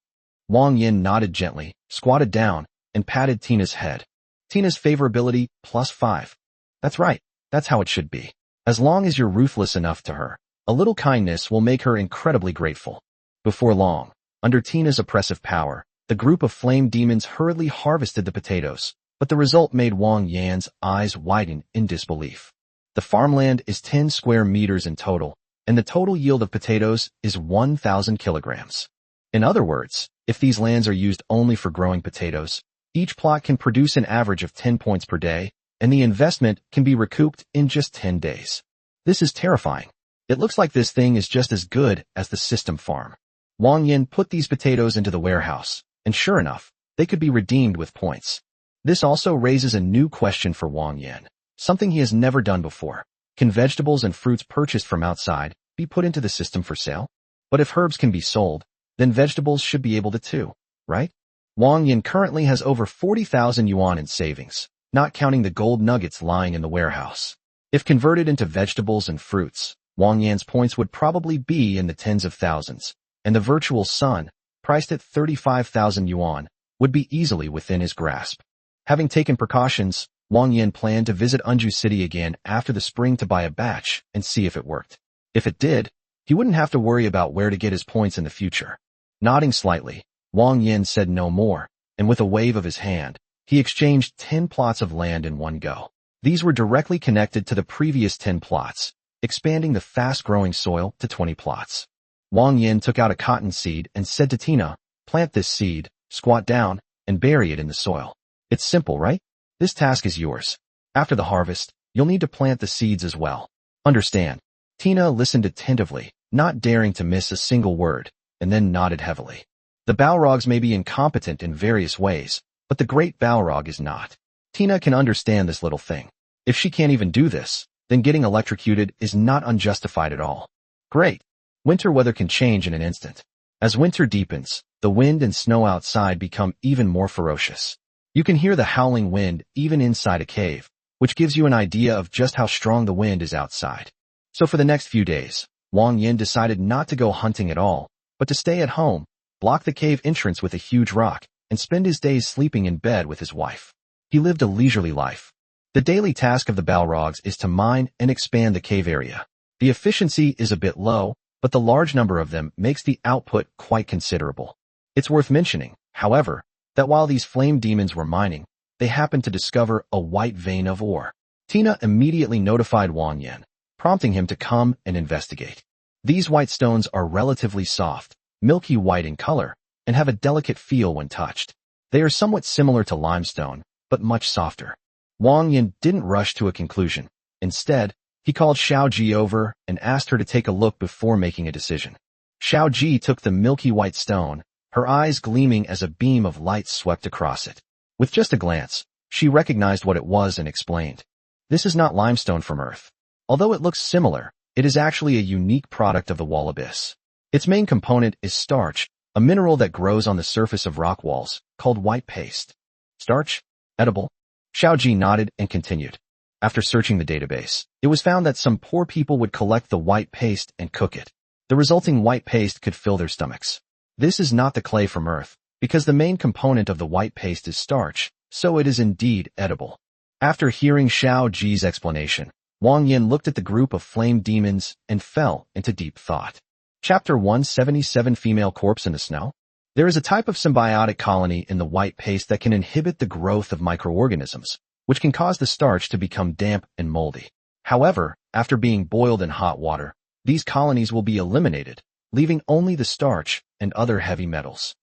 Wang Yan nodded gently, squatted down, and patted Tina's head. Tina's favorability, +5. That's right, that's how it should be. As long as you're ruthless enough to her, a little kindness will make her incredibly grateful. Before long, under Tina's oppressive power, the group of flame demons hurriedly harvested the potatoes, but the result made Wang Yan's eyes widen in disbelief. The farmland is 10 square meters in total, and the total yield of potatoes is 1,000 kilograms. In other words, if these lands are used only for growing potatoes, each plot can produce an average of 10 points per day, and the investment can be recouped in just 10 days. This is terrifying. It looks like this thing is just as good as the system farm. Wang Yan put these potatoes into the warehouse, and sure enough, they could be redeemed with points. This also raises a new question for Wang Yan, something he has never done before. Can vegetables and fruits purchased from outside be put into the system for sale? But if herbs can be sold, then vegetables should be able to too, right? Wang Yan currently has over 40,000 yuan in savings, not counting the gold nuggets lying in the warehouse. If converted into vegetables and fruits, Wang Yan's points would probably be in the tens of thousands, and the virtual sun, priced at 35,000 yuan, would be easily within his grasp. Having taken precautions, Wang Yan planned to visit Unju City again after the spring to buy a batch and see if it worked. If it did, he wouldn't have to worry about where to get his points in the future. Nodding slightly, Wang Yan said no more, and with a wave of his hand, he exchanged 10 plots of land in one go. These were directly connected to the previous 10 plots, expanding the fast-growing soil to 20 plots. Wang Yan took out a cotton seed and said to Tina, plant this seed, squat down, and bury it in the soil. It's simple, right? This task is yours. After the harvest, you'll need to plant the seeds as well. Understand? Tina listened attentively, not daring to miss a single word, and then nodded heavily. The Balrogs may be incompetent in various ways, but the great Balrog is not. Tina can understand this little thing. If she can't even do this, then getting electrocuted is not unjustified at all. Great. Winter weather can change in an instant. As winter deepens, the wind and snow outside become even more ferocious. You can hear the howling wind even inside a cave, which gives you an idea of just how strong the wind is outside. So for the next few days, Wang Yan decided not to go hunting at all, but to stay at home, block the cave entrance with a huge rock, and spend his days sleeping in bed with his wife. He lived a leisurely life. The daily task of the Balrogs is to mine and expand the cave area. The efficiency is a bit low, but the large number of them makes the output quite considerable. It's worth mentioning, however, that while these flame demons were mining, they happened to discover a white vein of ore. Tina immediately notified Wang Yan, prompting him to come and investigate. These white stones are relatively soft, milky white in color, and have a delicate feel when touched. They are somewhat similar to limestone, but much softer. Wang Yan didn't rush to a conclusion. Instead, he called Xiao Ji over and asked her to take a look before making a decision. Xiao Ji took the milky white stone, her eyes gleaming as a beam of light swept across it. With just a glance, she recognized what it was and explained. This is not limestone from Earth. Although it looks similar, it is actually a unique product of the wall abyss. Its main component is starch, a mineral that grows on the surface of rock walls, called white paste. Starch? Edible? Xiao Ji nodded and continued. After searching the database, it was found that some poor people would collect the white paste and cook it. The resulting white paste could fill their stomachs. This is not the clay from Earth, because the main component of the white paste is starch, so it is indeed edible. After hearing Xiao Ji's explanation, Wang Yan looked at the group of flame demons and fell into deep thought. Chapter 177 Female Corpse in the Snow. There is a type of symbiotic colony in the white paste that can inhibit the growth of microorganisms, which can cause the starch to become damp and moldy. However, after being boiled in hot water, these colonies will be eliminated, leaving only the starch and other heavy metals.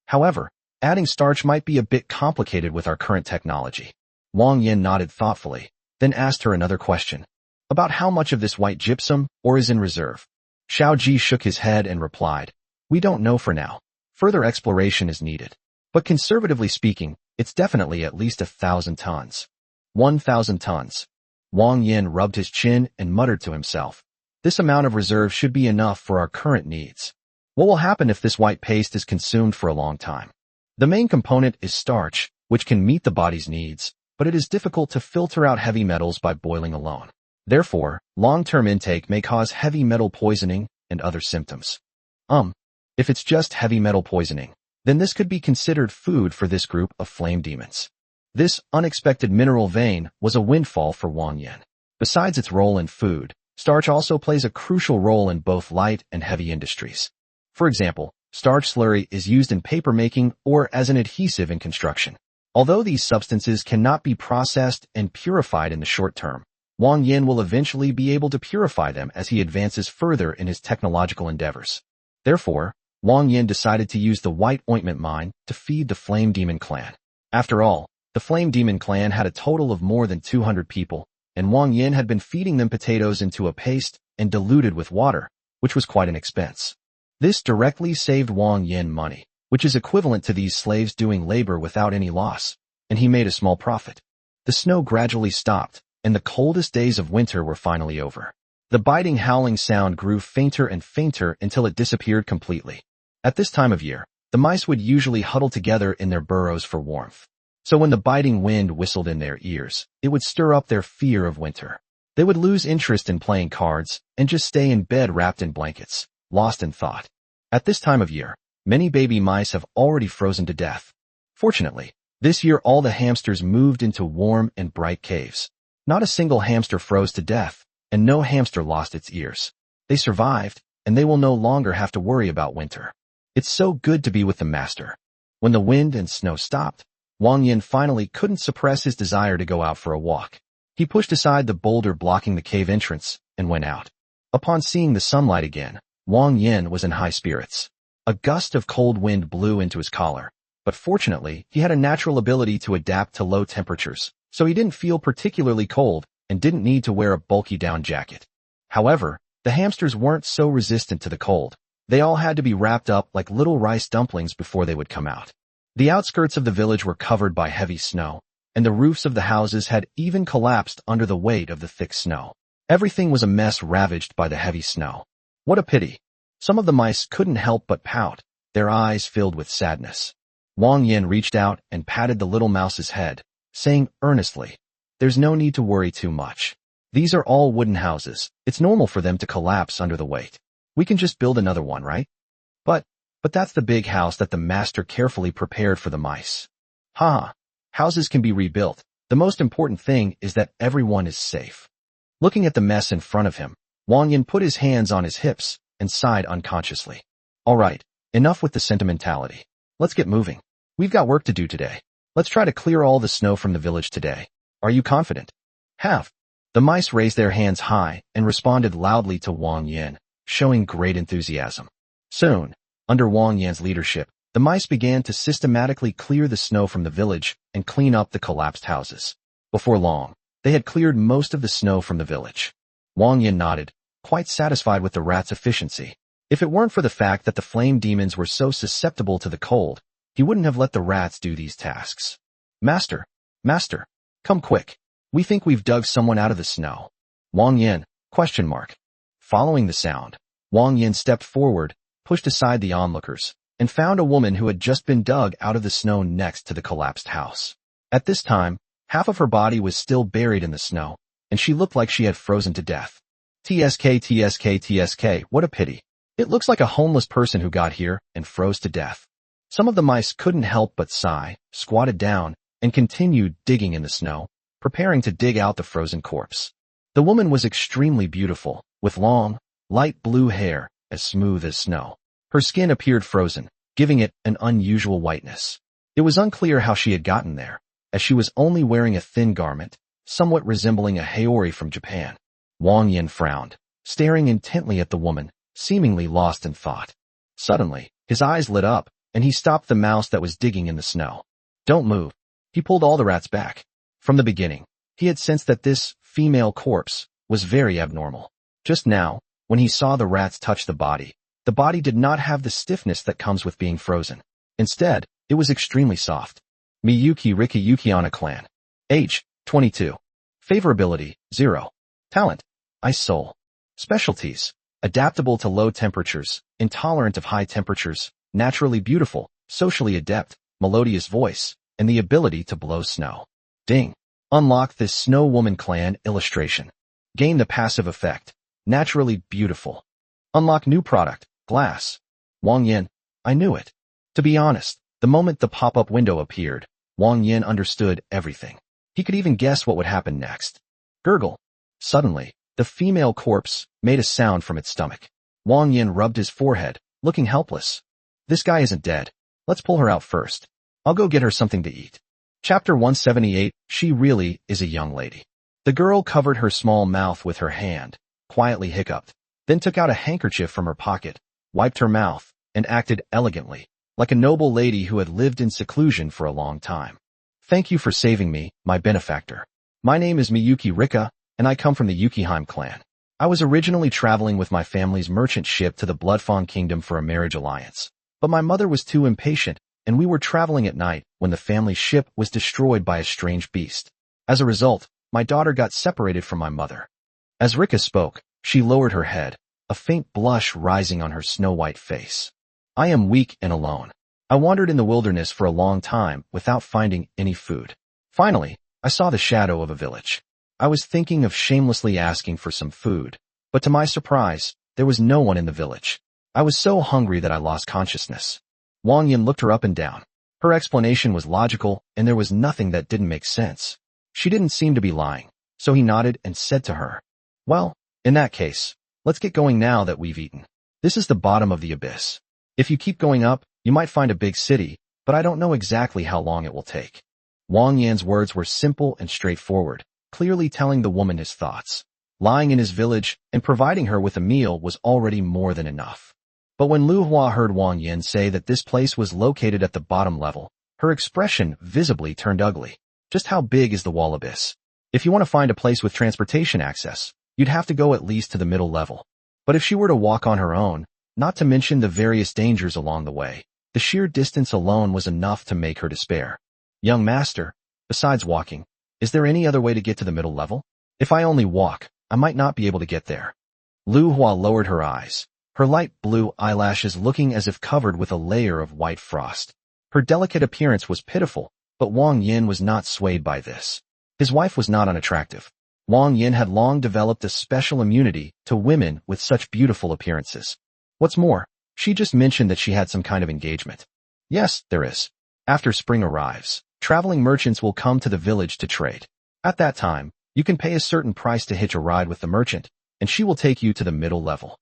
However, adding starch might be a bit complicated with our current technology. Wang Yan nodded thoughtfully, then asked her another question. About how much of this white gypsum or is in reserve? Xiao Ji shook his head and replied, "We don't know for now. Further exploration is needed. But conservatively speaking, it's definitely at least 1,000 tons. 1,000 tons. Wang Yan rubbed his chin and muttered to himself. This amount of reserve should be enough for our current needs. What will happen if this white paste is consumed for a long time? The main component is starch, which can meet the body's needs, but it is difficult to filter out heavy metals by boiling alone. Therefore, long-term intake may cause heavy metal poisoning and other symptoms. If it's just heavy metal poisoning, then this could be considered food for this group of flame demons. This unexpected mineral vein was a windfall for Wang Yan. Besides its role in food, starch also plays a crucial role in both light and heavy industries. For example, starch slurry is used in paper making or as an adhesive in construction. Although these substances cannot be processed and purified in the short term, Wang Yan will eventually be able to purify them as he advances further in his technological endeavors. Therefore, Wang Yan decided to use the white ointment mine to feed the Flame Demon clan. After all, the Flame Demon clan had a total of more than 200 people, and Wang Yan had been feeding them potatoes into a paste and diluted with water, which was quite an expense. This directly saved Wang Yan money, which is equivalent to these slaves doing labor without any loss, and he made a small profit. The snow gradually stopped, and the coldest days of winter were finally over. The biting howling sound grew fainter and fainter until it disappeared completely. At this time of year, the mice would usually huddle together in their burrows for warmth. So when the biting wind whistled in their ears, it would stir up their fear of winter. They would lose interest in playing cards and just stay in bed wrapped in blankets, lost in thought. At this time of year, many baby mice have already frozen to death. Fortunately, this year all the hamsters moved into warm and bright caves. Not a single hamster froze to death, and no hamster lost its ears. They survived, and they will no longer have to worry about winter. It's so good to be with the master. When the wind and snow stopped, Wang Yan finally couldn't suppress his desire to go out for a walk. He pushed aside the boulder blocking the cave entrance and went out. Upon seeing the sunlight again, Wang Yan was in high spirits. A gust of cold wind blew into his collar, but fortunately, he had a natural ability to adapt to low temperatures, so he didn't feel particularly cold and didn't need to wear a bulky down jacket. However, the hamsters weren't so resistant to the cold. They all had to be wrapped up like little rice dumplings before they would come out. The outskirts of the village were covered by heavy snow, and the roofs of the houses had even collapsed under the weight of the thick snow. Everything was a mess ravaged by the heavy snow. What a pity. Some of the mice couldn't help but pout, their eyes filled with sadness. Wang Yan reached out and patted the little mouse's head, saying earnestly, "There's no need to worry too much. These are all wooden houses. It's normal for them to collapse under the weight. We can just build another one, right? But that's the big house that the master carefully prepared for the mice. Houses can be rebuilt. The most important thing is that everyone is safe." Looking at the mess in front of him, Wang Yan put his hands on his hips and sighed unconsciously. All right, enough with the sentimentality. Let's get moving. We've got work to do today. Let's try to clear all the snow from the village today. Are you confident? Have. The mice raised their hands high and responded loudly to Wang Yan, showing great enthusiasm. Soon, under Wang Yan's leadership, The mice began to systematically clear the snow from the village and clean up the collapsed houses. Before long, they had cleared most of the snow from the village. Wang Yan nodded, quite satisfied with the rats' efficiency. If it weren't for the fact that the flame demons were so susceptible to the cold, he wouldn't have let the rats do these tasks. Master, come quick. We think we've dug someone out of the snow. Wang Yan, ? Following the sound, Wang Yan stepped forward, pushed aside the onlookers, and found a woman who had just been dug out of the snow next to the collapsed house. At this time, half of her body was still buried in the snow, and she looked like she had frozen to death. TSK, what a pity. It looks like a homeless person who got here and froze to death. Some of the mice couldn't help but sigh, squatted down, and continued digging in the snow, preparing to dig out the frozen corpse. The woman was extremely beautiful, with long, light blue hair, as smooth as snow. Her skin appeared frozen, giving it an unusual whiteness. It was unclear how she had gotten there, as she was only wearing a thin garment, somewhat resembling a haori from Japan. Wang Yan frowned, staring intently at the woman, seemingly lost in thought. Suddenly, his eyes lit up, and he stopped the mouse that was digging in the snow. Don't move. He pulled all the rats back. From the beginning, he had sensed that this female corpse was very abnormal. Just now, when he saw the rats touch the body did not have the stiffness that comes with being frozen. Instead, it was extremely soft. Miyuki Rika Yukiana Clan. Age, 22. Favorability, 0. Talent, Ice Soul. Specialties, adaptable to low temperatures, intolerant of high temperatures, naturally beautiful, socially adept, melodious voice, and the ability to blow snow. Ding. Unlock this Snow Woman Clan illustration. Gain the passive effect, naturally beautiful. Unlock new product, glass. Wang Yan, I knew it. To be honest, the moment the pop-up window appeared, Wang Yan understood everything. He could even guess what would happen next. Gurgle. Suddenly, the female corpse made a sound from its stomach. Wang Yan rubbed his forehead, looking helpless. This guy isn't dead. Let's pull her out first. I'll go get her something to eat. Chapter 178, She Really is a Young Lady. The girl covered her small mouth with her hand, quietly hiccuped, then took out a handkerchief from her pocket, wiped her mouth, and acted elegantly, like a noble lady who had lived in seclusion for a long time. Thank you for saving me, my benefactor. My name is Miyuki Rika, and I come from the Yukiheim clan. I was originally traveling with my family's merchant ship to the Bloodfawn Kingdom for a marriage alliance, but my mother was too impatient, and we were traveling at night when the family ship was destroyed by a strange beast. As a result, my daughter got separated from my mother. As Rika spoke, she lowered her head, a faint blush rising on her snow-white face. I am weak and alone. I wandered in the wilderness for a long time without finding any food. Finally, I saw the shadow of a village. I was thinking of shamelessly asking for some food, but to my surprise, there was no one in the village. I was so hungry that I lost consciousness. Wang Yan looked her up and down. Her explanation was logical, and there was nothing that didn't make sense. She didn't seem to be lying, so he nodded and said to her, Well, in that case, let's get going now that we've eaten. This is the bottom of the abyss. If you keep going up, you might find a big city, but I don't know exactly how long it will take. Wang Yan's words were simple and straightforward, clearly telling the woman his thoughts. Lying in his village and providing her with a meal was already more than enough. But when Lu Hua heard Wang Yan say that this place was located at the bottom level, her expression visibly turned ugly. Just how big is the wall abyss? If you want to find a place with transportation access, you'd have to go at least to the middle level. But if she were to walk on her own, not to mention the various dangers along the way, the sheer distance alone was enough to make her despair. Young master, besides walking, is there any other way to get to the middle level? If I only walk, I might not be able to get there. Lu Hua lowered her eyes, her light blue eyelashes looking as if covered with a layer of white frost. Her delicate appearance was pitiful, but Wang Yan was not swayed by this. His wife was not unattractive. Wang Yan had long developed a special immunity to women with such beautiful appearances. What's more, she just mentioned that she had some kind of engagement. Yes, there is. After spring arrives, traveling merchants will come to the village to trade. At that time, you can pay a certain price to hitch a ride with the merchant, and she will take you to the middle level.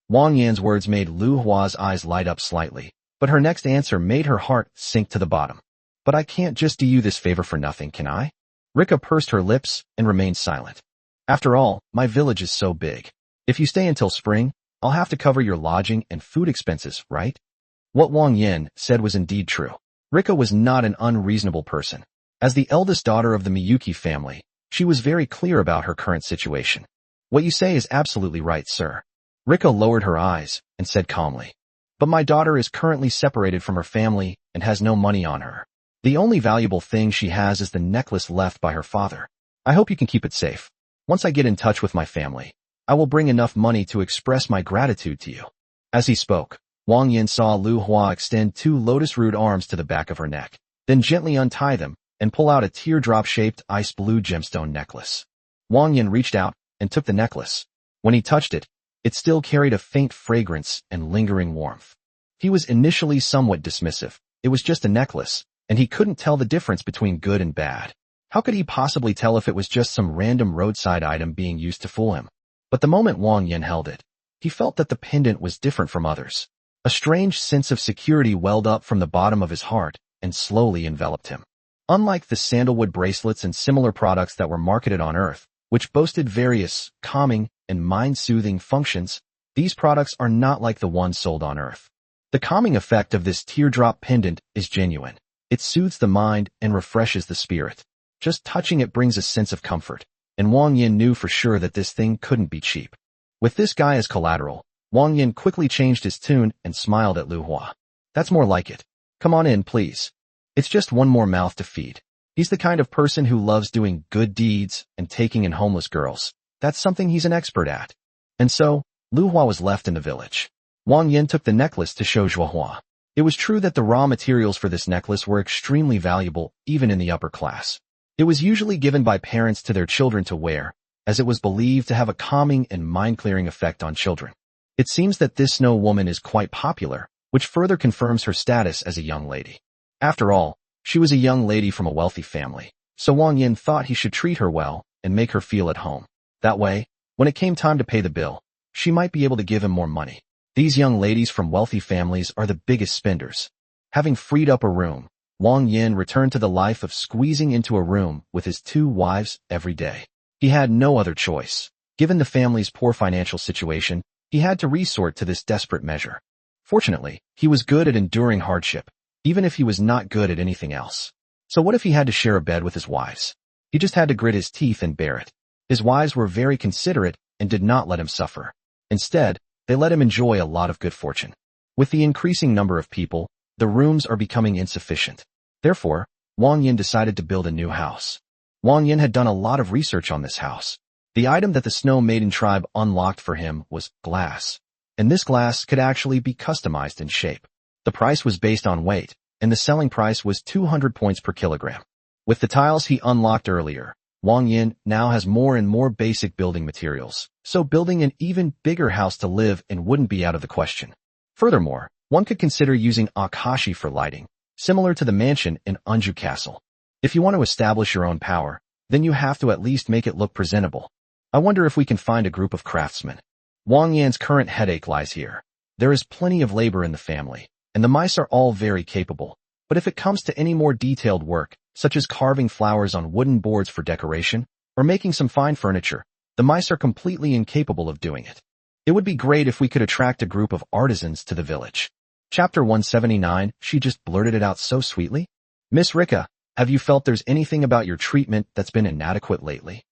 Wang Yan's words made Lu Hua's eyes light up slightly, but her next answer made her heart sink to the bottom. But I can't just do you this favor for nothing, can I? Rika pursed her lips and remained silent. After all, my village is so big. If you stay until spring, I'll have to cover your lodging and food expenses, right? What Wang Yan said was indeed true. Rika was not an unreasonable person. As the eldest daughter of the Miyuki family, she was very clear about her current situation. What you say is absolutely right, sir. Rika lowered her eyes and said calmly. But my daughter is currently separated from her family and has no money on her. The only valuable thing she has is the necklace left by her father. I hope you can keep it safe. Once I get in touch with my family, I will bring enough money to express my gratitude to you. As he spoke, Wang Yan saw Lu Hua extend 2 lotus-root arms to the back of her neck, then gently untie them and pull out a teardrop-shaped ice blue gemstone necklace. Wang Yan reached out and took the necklace. When he touched it, it still carried a faint fragrance and lingering warmth. He was initially somewhat dismissive. It was just a necklace, and he couldn't tell the difference between good and bad. How could he possibly tell if it was just some random roadside item being used to fool him? But the moment Wang Yan held it, he felt that the pendant was different from others. A strange sense of security welled up from the bottom of his heart and slowly enveloped him. Unlike the sandalwood bracelets and similar products that were marketed on Earth, which boasted various calming and mind-soothing functions, these products are not like the ones sold on Earth. The calming effect of this teardrop pendant is genuine. It soothes the mind and refreshes the spirit. Just touching it brings a sense of comfort, and Wang Yan knew for sure that this thing couldn't be cheap. With this guy as collateral, Wang Yan quickly changed his tune and smiled at Lu Hua. That's more like it. Come on in, please. It's just one more mouth to feed. He's the kind of person who loves doing good deeds and taking in homeless girls. That's something he's an expert at. And so, Lu Hua was left in the village. Wang Yan took the necklace to show Zhou Hua. It was true that the raw materials for this necklace were extremely valuable, even in the upper class. It was usually given by parents to their children to wear, as it was believed to have a calming and mind-clearing effect on children. It seems that this snow woman is quite popular, which further confirms her status as a young lady. After all, she was a young lady from a wealthy family, so Wang Yan thought he should treat her well and make her feel at home. That way, when it came time to pay the bill, she might be able to give him more money. These young ladies from wealthy families are the biggest spenders. Having freed up a room, Wang Yan returned to the life of squeezing into a room with his 2 wives every day. He had no other choice. Given the family's poor financial situation, he had to resort to this desperate measure. Fortunately, he was good at enduring hardship, even if he was not good at anything else. So what if he had to share a bed with his wives? He just had to grit his teeth and bear it. His wives were very considerate and did not let him suffer. Instead, they let him enjoy a lot of good fortune. With the increasing number of people, the rooms are becoming insufficient. Therefore, Wang Yan decided to build a new house. Wang Yan had done a lot of research on this house. The item that the Snow Maiden tribe unlocked for him was glass, and this glass could actually be customized in shape. The price was based on weight, and the selling price was 200 points per kilogram. With the tiles he unlocked earlier, Wang Yan now has more and more basic building materials, so building an even bigger house to live in wouldn't be out of the question. Furthermore, one could consider using akashi for lighting, similar to the mansion in Unju Castle. If you want to establish your own power, then you have to at least make it look presentable. I wonder if we can find a group of craftsmen. Wang Yan's current headache lies here. There is plenty of labor in the family, and the mice are all very capable. But if it comes to any more detailed work, such as carving flowers on wooden boards for decoration, or making some fine furniture, the mice are completely incapable of doing it. It would be great if we could attract a group of artisans to the village. Chapter 179, she just blurted it out so sweetly. Miss Rika, have you felt there's anything about your treatment that's been inadequate lately?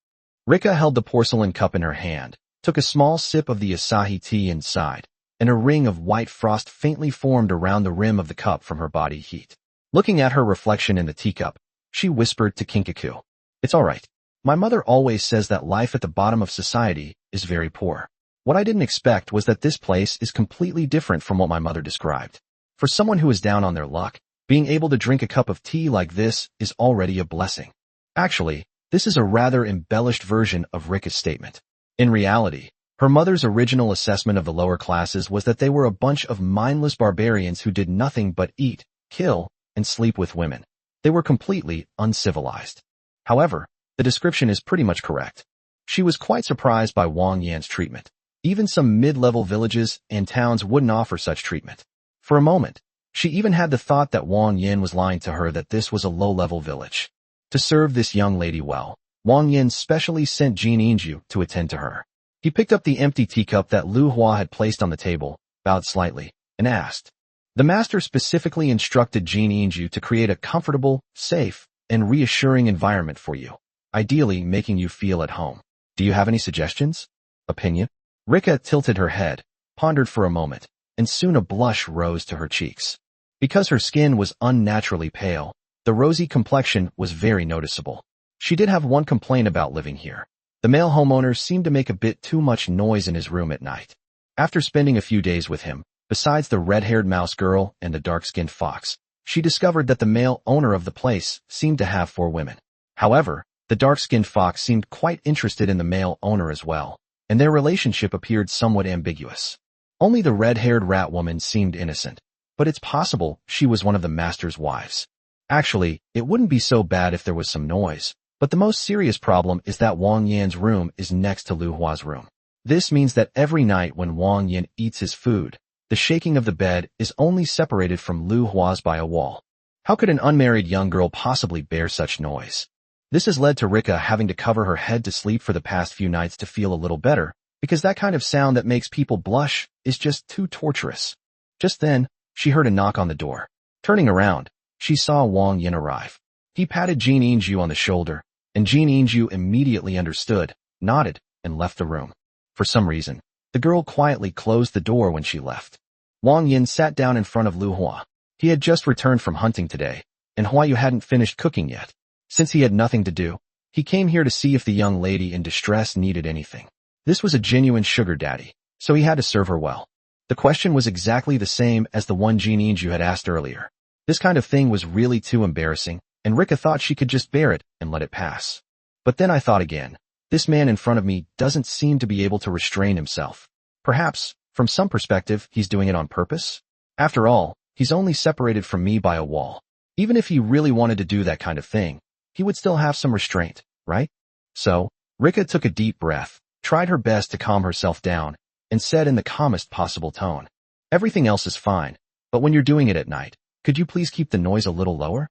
Rika held the porcelain cup in her hand, took a small sip of the Asahi tea inside, and a ring of white frost faintly formed around the rim of the cup from her body heat. Looking at her reflection in the teacup, she whispered to Kinkaku, "It's all right. My mother always says that life at the bottom of society is very poor. What I didn't expect was that this place is completely different from what my mother described. For someone who is down on their luck, being able to drink a cup of tea like this is already a blessing." Actually, this is a rather embellished version of Rika's statement. In reality, her mother's original assessment of the lower classes was that they were a bunch of mindless barbarians who did nothing but eat, kill, and sleep with women. They were completely uncivilized. However, the description is pretty much correct. She was quite surprised by Wang Yan's treatment. Even some mid-level villages and towns wouldn't offer such treatment. For a moment, she even had the thought that Wang Yan was lying to her that this was a low-level village. To serve this young lady well, Wang Yan specially sent Jin Inju to attend to her. He picked up the empty teacup that Lu Hua had placed on the table, bowed slightly, and asked, The master specifically instructed Jin Inju to create a comfortable, safe, and reassuring environment for you, ideally making you feel at home. Do you have any suggestions? Opinion? Rika tilted her head, pondered for a moment, and soon a blush rose to her cheeks. Because her skin was unnaturally pale, the rosy complexion was very noticeable. She did have one complaint about living here. The male homeowner seemed to make a bit too much noise in his room at night. After spending a few days with him, besides the red-haired mouse girl and the dark-skinned fox, she discovered that the male owner of the place seemed to have 4 women. However, the dark-skinned fox seemed quite interested in the male owner as well, and their relationship appeared somewhat ambiguous. Only the red-haired rat woman seemed innocent, but it's possible she was one of the master's wives. Actually, it wouldn't be so bad if there was some noise, but the most serious problem is that Wang Yan's room is next to Lu Hua's room. This means that every night when Wang Yan eats his food, the shaking of the bed is only separated from Lu Hua's by a wall. How could an unmarried young girl possibly bear such noise? This has led to Rika having to cover her head to sleep for the past few nights to feel a little better, because that kind of sound that makes people blush is just too torturous. Just then, she heard a knock on the door. Turning around, she saw Wang Yan arrive. He patted Jin Inju on the shoulder, and Jin Inju immediately understood, nodded, and left the room. For some reason, the girl quietly closed the door when she left. Wang Yan sat down in front of Lu Hua. He had just returned from hunting today, and Huayu hadn't finished cooking yet. Since he had nothing to do, he came here to see if the young lady in distress needed anything. This was a genuine sugar daddy, so he had to serve her well. The question was exactly the same as the one Jin Inju had asked earlier. This kind of thing was really too embarrassing, and Rika thought she could just bear it and let it pass. But then I thought again, this man in front of me doesn't seem to be able to restrain himself. Perhaps, from some perspective, he's doing it on purpose? After all, he's only separated from me by a wall. Even if he really wanted to do that kind of thing, he would still have some restraint, right? So, Rika took a deep breath, tried her best to calm herself down, and said in the calmest possible tone, "Everything else is fine, but when you're doing it at night, could you please keep the noise a little lower?"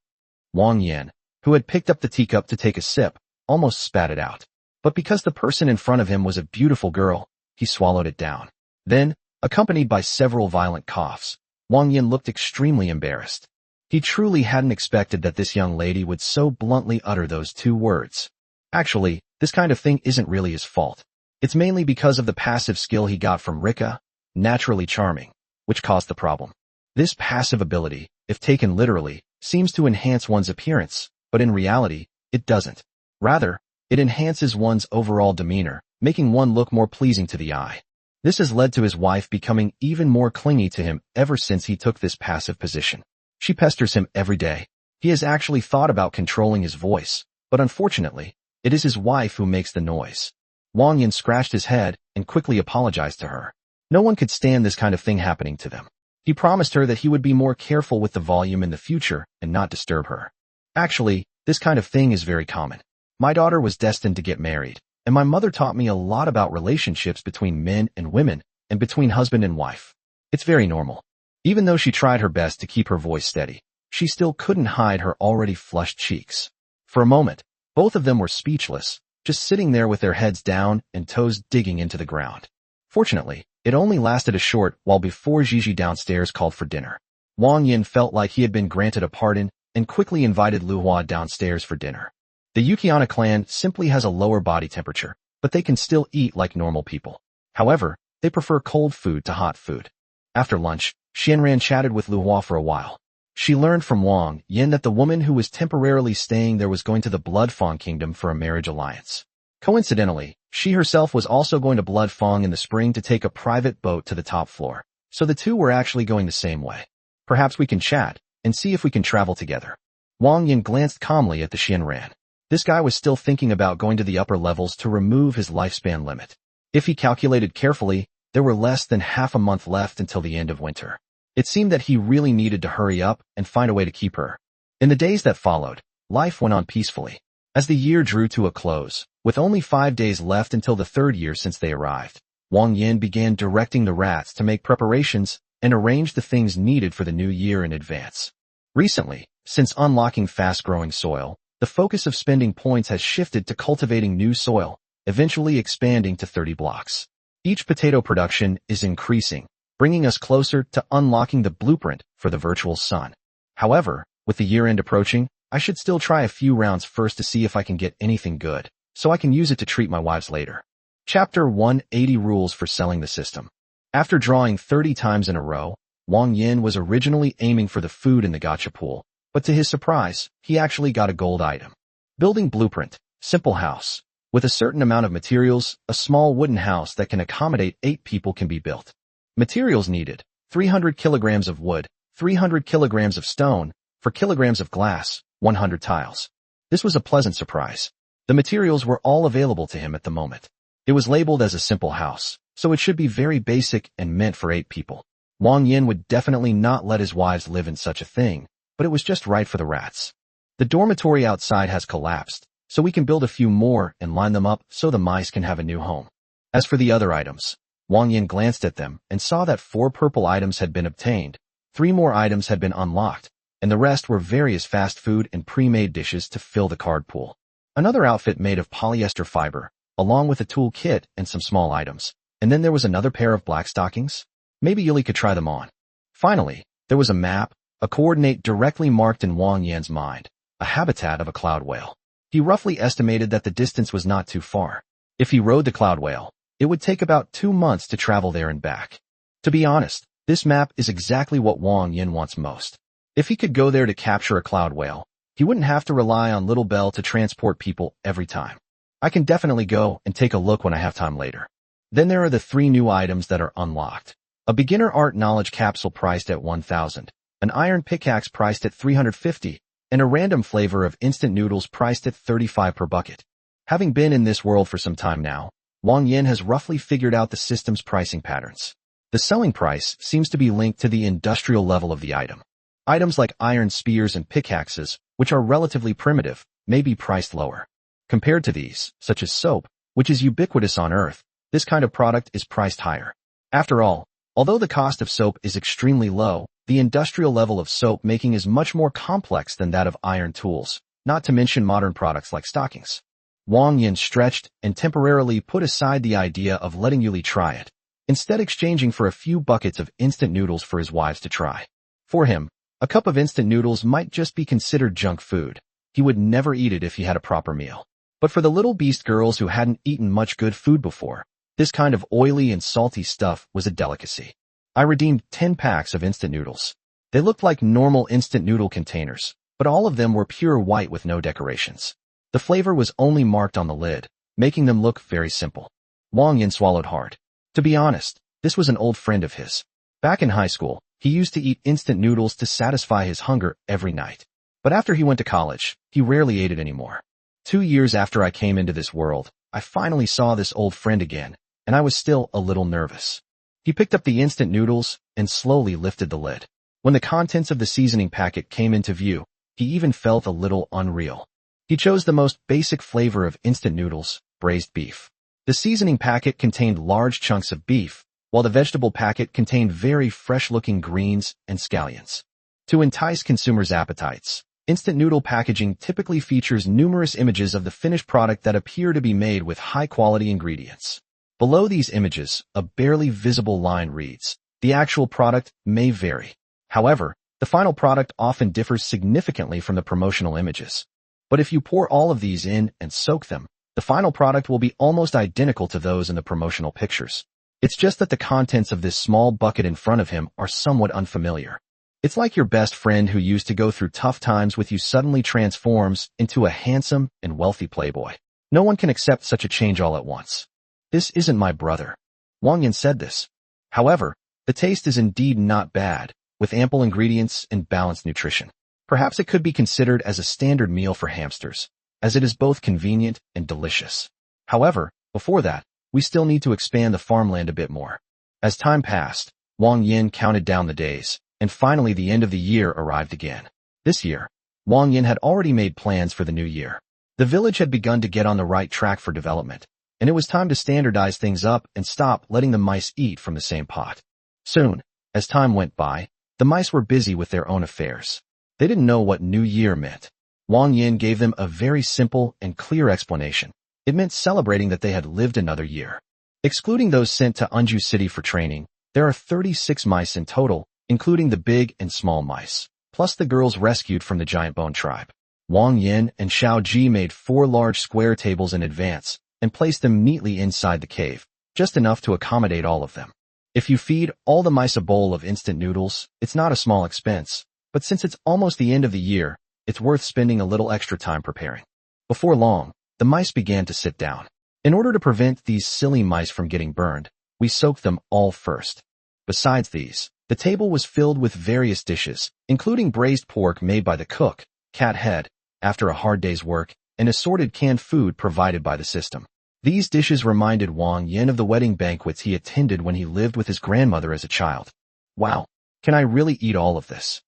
Wang Yan, who had picked up the teacup to take a sip, almost spat it out. But because the person in front of him was a beautiful girl, he swallowed it down. Then, accompanied by several violent coughs, Wang Yan looked extremely embarrassed. He truly hadn't expected that this young lady would so bluntly utter those 2 words. Actually, this kind of thing isn't really his fault. It's mainly because of the passive skill he got from Rika, naturally charming, which caused the problem. This passive ability, if taken literally, seems to enhance one's appearance, but in reality, it doesn't. Rather, it enhances one's overall demeanor, making one look more pleasing to the eye. This has led to his wife becoming even more clingy to him ever since he took this passive position. She pesters him every day. He has actually thought about controlling his voice, but unfortunately, it is his wife who makes the noise. Wang Yan scratched his head and quickly apologized to her. No one could stand this kind of thing happening to them. He promised her that he would be more careful with the volume in the future and not disturb her. Actually, this kind of thing is very common. My daughter was destined to get married, and my mother taught me a lot about relationships between men and women and between husband and wife. It's very normal. Even though she tried her best to keep her voice steady, she still couldn't hide her already flushed cheeks. For a moment, both of them were speechless, just sitting there with their heads down and toes digging into the ground. Fortunately, it only lasted a short while before Gigi downstairs called for dinner. Wang Yan felt like he had been granted a pardon and quickly invited Lu Hua downstairs for dinner. The Yukiana clan simply has a lower body temperature, but they can still eat like normal people. However, they prefer cold food to hot food. After lunch, Xianran chatted with Lu Hua for a while. She learned from Wang Yan that the woman who was temporarily staying there was going to the Blood Fang Kingdom for a marriage alliance. Coincidentally, she herself was also going to Blood Fang in the spring to take a private boat to the top floor, so the two were actually going the same way. Perhaps we can chat and see if we can travel together. Wang Yan glanced calmly at the Xianran. This guy was still thinking about going to the upper levels to remove his lifespan limit. If he calculated carefully, there were less than half a month left until the end of winter. It seemed that he really needed to hurry up and find a way to keep her. In the days that followed, life went on peacefully. As the year drew to a close, with only 5 days left until the 3rd year since they arrived, Wang Yan began directing the rats to make preparations and arrange the things needed for the new year in advance. Recently, since unlocking fast-growing soil, the focus of spending points has shifted to cultivating new soil, eventually expanding to 30 blocks. Each potato production is increasing, bringing us closer to unlocking the blueprint for the virtual sun. However, with the year-end approaching, I should still try a few rounds first to see if I can get anything good, so I can use it to treat my wives later. Chapter 180 Rules for Selling the System. After drawing 30 times in a row, Wang Yan was originally aiming for the food in the gacha pool, but to his surprise, he actually got a gold item. Building blueprint, simple house. With a certain amount of materials, a small wooden house that can accommodate 8 people can be built. Materials needed: 300 kilograms of wood, 300 kilograms of stone, 4 kilograms of glass, 100 tiles. This was a pleasant surprise. The materials were all available to him at the moment. It was labeled as a simple house, so it should be very basic and meant for 8 people. Wang Yan would definitely not let his wives live in such a thing, but it was just right for the rats. The dormitory outside has collapsed, so we can build a few more and line them up so the mice can have a new home. As for the other items, Wang Yan glanced at them and saw that 4 purple items had been obtained, 3 more items had been unlocked, and the rest were various fast food and pre-made dishes to fill the card pool. Another outfit made of polyester fiber, along with a tool kit and some small items, and then there was another pair of black stockings. Maybe Yuli could try them on. Finally, there was a map, a coordinate directly marked in Wang Yan's mind, a habitat of a cloud whale. He roughly estimated that the distance was not too far. If he rode the cloud whale, it would take about 2 months to travel there and back. To be honest, this map is exactly what Wang Yan wants most. If he could go there to capture a cloud whale, he wouldn't have to rely on Little Bell to transport people every time. I can definitely go and take a look when I have time later. Then there are the 3 new items that are unlocked. A beginner art knowledge capsule priced at 1,000, an iron pickaxe priced at 350, and a random flavor of instant noodles priced at 35 per bucket. Having been in this world for some time now, Wang Yan has roughly figured out the system's pricing patterns. The selling price seems to be linked to the industrial level of the item. Items like iron spears and pickaxes, which are relatively primitive, may be priced lower. Compared to these, such as soap, which is ubiquitous on Earth, this kind of product is priced higher. After all, although the cost of soap is extremely low, the industrial level of soap making is much more complex than that of iron tools, not to mention modern products like stockings. Wang Yan stretched and temporarily put aside the idea of letting Yuli try it, instead exchanging for a few buckets of instant noodles for his wives to try. For him, a cup of instant noodles might just be considered junk food. He would never eat it if he had a proper meal. But for the little beast girls who hadn't eaten much good food before, this kind of oily and salty stuff was a delicacy. I redeemed 10 packs of instant noodles. They looked like normal instant noodle containers, but all of them were pure white with no decorations. The flavor was only marked on the lid, making them look very simple. Wang Yan swallowed hard. To be honest, this was an old friend of his. Back in high school, he used to eat instant noodles to satisfy his hunger every night. But after he went to college, he rarely ate it anymore. 2 years after I came into this world, I finally saw this old friend again, and I was still a little nervous. He picked up the instant noodles and slowly lifted the lid. When the contents of the seasoning packet came into view, he even felt a little unreal. He chose the most basic flavor of instant noodles, braised beef. The seasoning packet contained large chunks of beef, while the vegetable packet contained very fresh-looking greens and scallions. To entice consumers' appetites, instant noodle packaging typically features numerous images of the finished product that appear to be made with high-quality ingredients. Below these images, a barely visible line reads, "The actual product may vary. However, the final product often differs significantly from the promotional images. But if you pour all of these in and soak them, the final product will be almost identical to those in the promotional pictures. It's just that the contents of this small bucket in front of him are somewhat unfamiliar. It's like your best friend who used to go through tough times with you suddenly transforms into a handsome and wealthy playboy. No one can accept such a change all at once. This isn't my brother." Wang Yan said this. However, the taste is indeed not bad, with ample ingredients and balanced nutrition. Perhaps it could be considered as a standard meal for hamsters, as it is both convenient and delicious. However, before that, we still need to expand the farmland a bit more. As time passed, Wang Yan counted down the days, and finally the end of the year arrived again. This year, Wang Yan had already made plans for the new year. The village had begun to get on the right track for development, and it was time to standardize things up and stop letting the mice eat from the same pot. Soon, as time went by, the mice were busy with their own affairs. They didn't know what New Year meant. Wang Yan gave them a very simple and clear explanation. It meant celebrating that they had lived another year. Excluding those sent to Unju City for training, There are 36 mice in total, including the big and small mice, plus the girls rescued from the giant bone tribe. Wang Yan and Xiao Ji made 4 large square tables in advance and placed them neatly inside the cave, just enough to accommodate all of them. If you feed all the mice a bowl of instant noodles, it's not a small expense, but since it's almost the end of the year, it's worth spending a little extra time preparing. Before long, the mice began to sit down. In order to prevent these silly mice from getting burned, we soaked them all first. Besides these, the table was filled with various dishes, including braised pork made by the cook, cat head, after a hard day's work, and assorted canned food provided by the system. These dishes reminded Wang Yan of the wedding banquets he attended when he lived with his grandmother as a child. Wow, can I really eat all of this?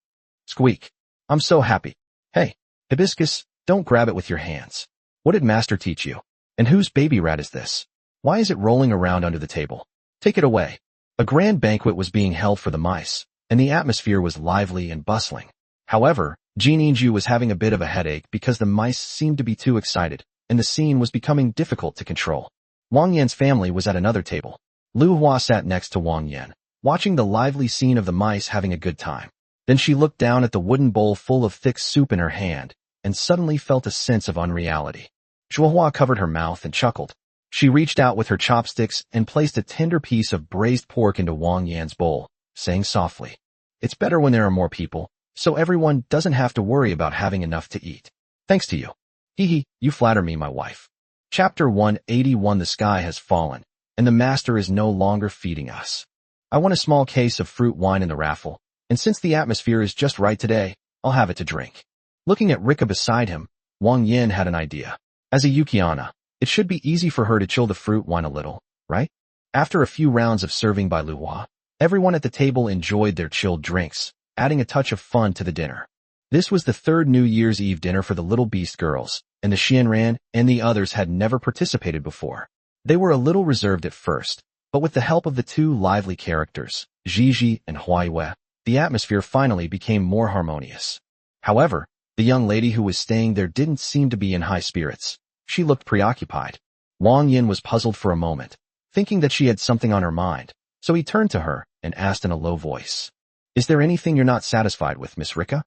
Squeak. I'm so happy. Hey, Hibiscus, don't grab it with your hands. What did Master teach you? And whose baby rat is this? Why is it rolling around under the table? Take it away. A grand banquet was being held for the mice, and the atmosphere was lively and bustling. However, Jininju was having a bit of a headache because the mice seemed to be too excited, and the scene was becoming difficult to control. Wang Yan's family was at another table. Lu Hua sat next to Wang Yan, watching the lively scene of the mice having a good time. Then she looked down at the wooden bowl full of thick soup in her hand, and suddenly felt a sense of unreality. Zhuohua covered her mouth and chuckled. She reached out with her chopsticks and placed a tender piece of braised pork into Wang Yan's bowl, saying softly, "It's better when there are more people, so everyone doesn't have to worry about having enough to eat. Thanks to you. Hee, you flatter me, my wife." Chapter 181. The sky has fallen, and the master is no longer feeding us. I won a small case of fruit wine in the raffle, and since the atmosphere is just right today, I'll have it to drink. Looking at Rika beside him, Wang Yan had an idea. As a Yukiana, it should be easy for her to chill the fruit wine a little, right? After a few rounds of serving by Lu Hua, everyone at the table enjoyed their chilled drinks, adding a touch of fun to the dinner. This was the third New Year's Eve dinner for the Little Beast girls, and the Xianran and the others had never participated before. They were a little reserved at first, but with the help of the 2 lively characters, Jiji and Huaiyue, the atmosphere finally became more harmonious. However, the young lady who was staying there didn't seem to be in high spirits. She looked preoccupied. Wang Yan was puzzled for a moment, thinking that she had something on her mind, so he turned to her and asked in a low voice, "Is there anything you're not satisfied with, Miss Rika?"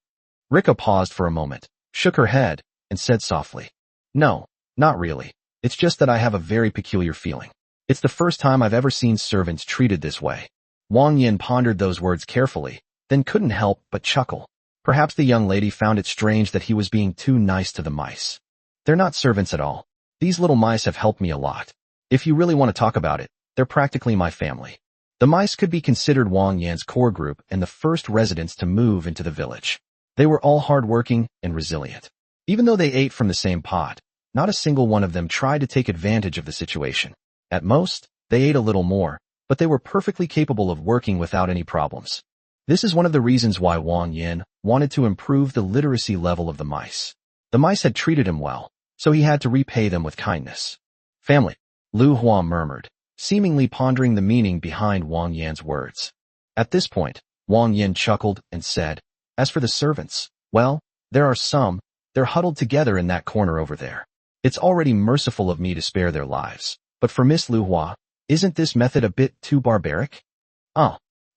Rika paused for a moment, shook her head, and said softly, "No, not really. It's just that I have a very peculiar feeling. It's the first time I've ever seen servants treated this way." Wang Yan pondered those words carefully, then couldn't help but chuckle. Perhaps the young lady found it strange that he was being too nice to the mice. "They're not servants at all. These little mice have helped me a lot. If you really want to talk about it, they're practically my family." The mice could be considered Wang Yan's core group and the first residents to move into the village. They were all hardworking and resilient. Even though they ate from the same pot, not a single one of them tried to take advantage of the situation. At most, they ate a little more, but they were perfectly capable of working without any problems. This is one of the reasons why Wang Yan wanted to improve the literacy level of the mice. The mice had treated him well, so he had to repay them with kindness. "Family," Lu Hua murmured, seemingly pondering the meaning behind Wang Yan's words. At this point, Wang Yan chuckled and said, "As for the servants, well, there are some. They're huddled together in that corner over there. It's already merciful of me to spare their lives, but for Miss Lu Hua, isn't this method a bit too barbaric?"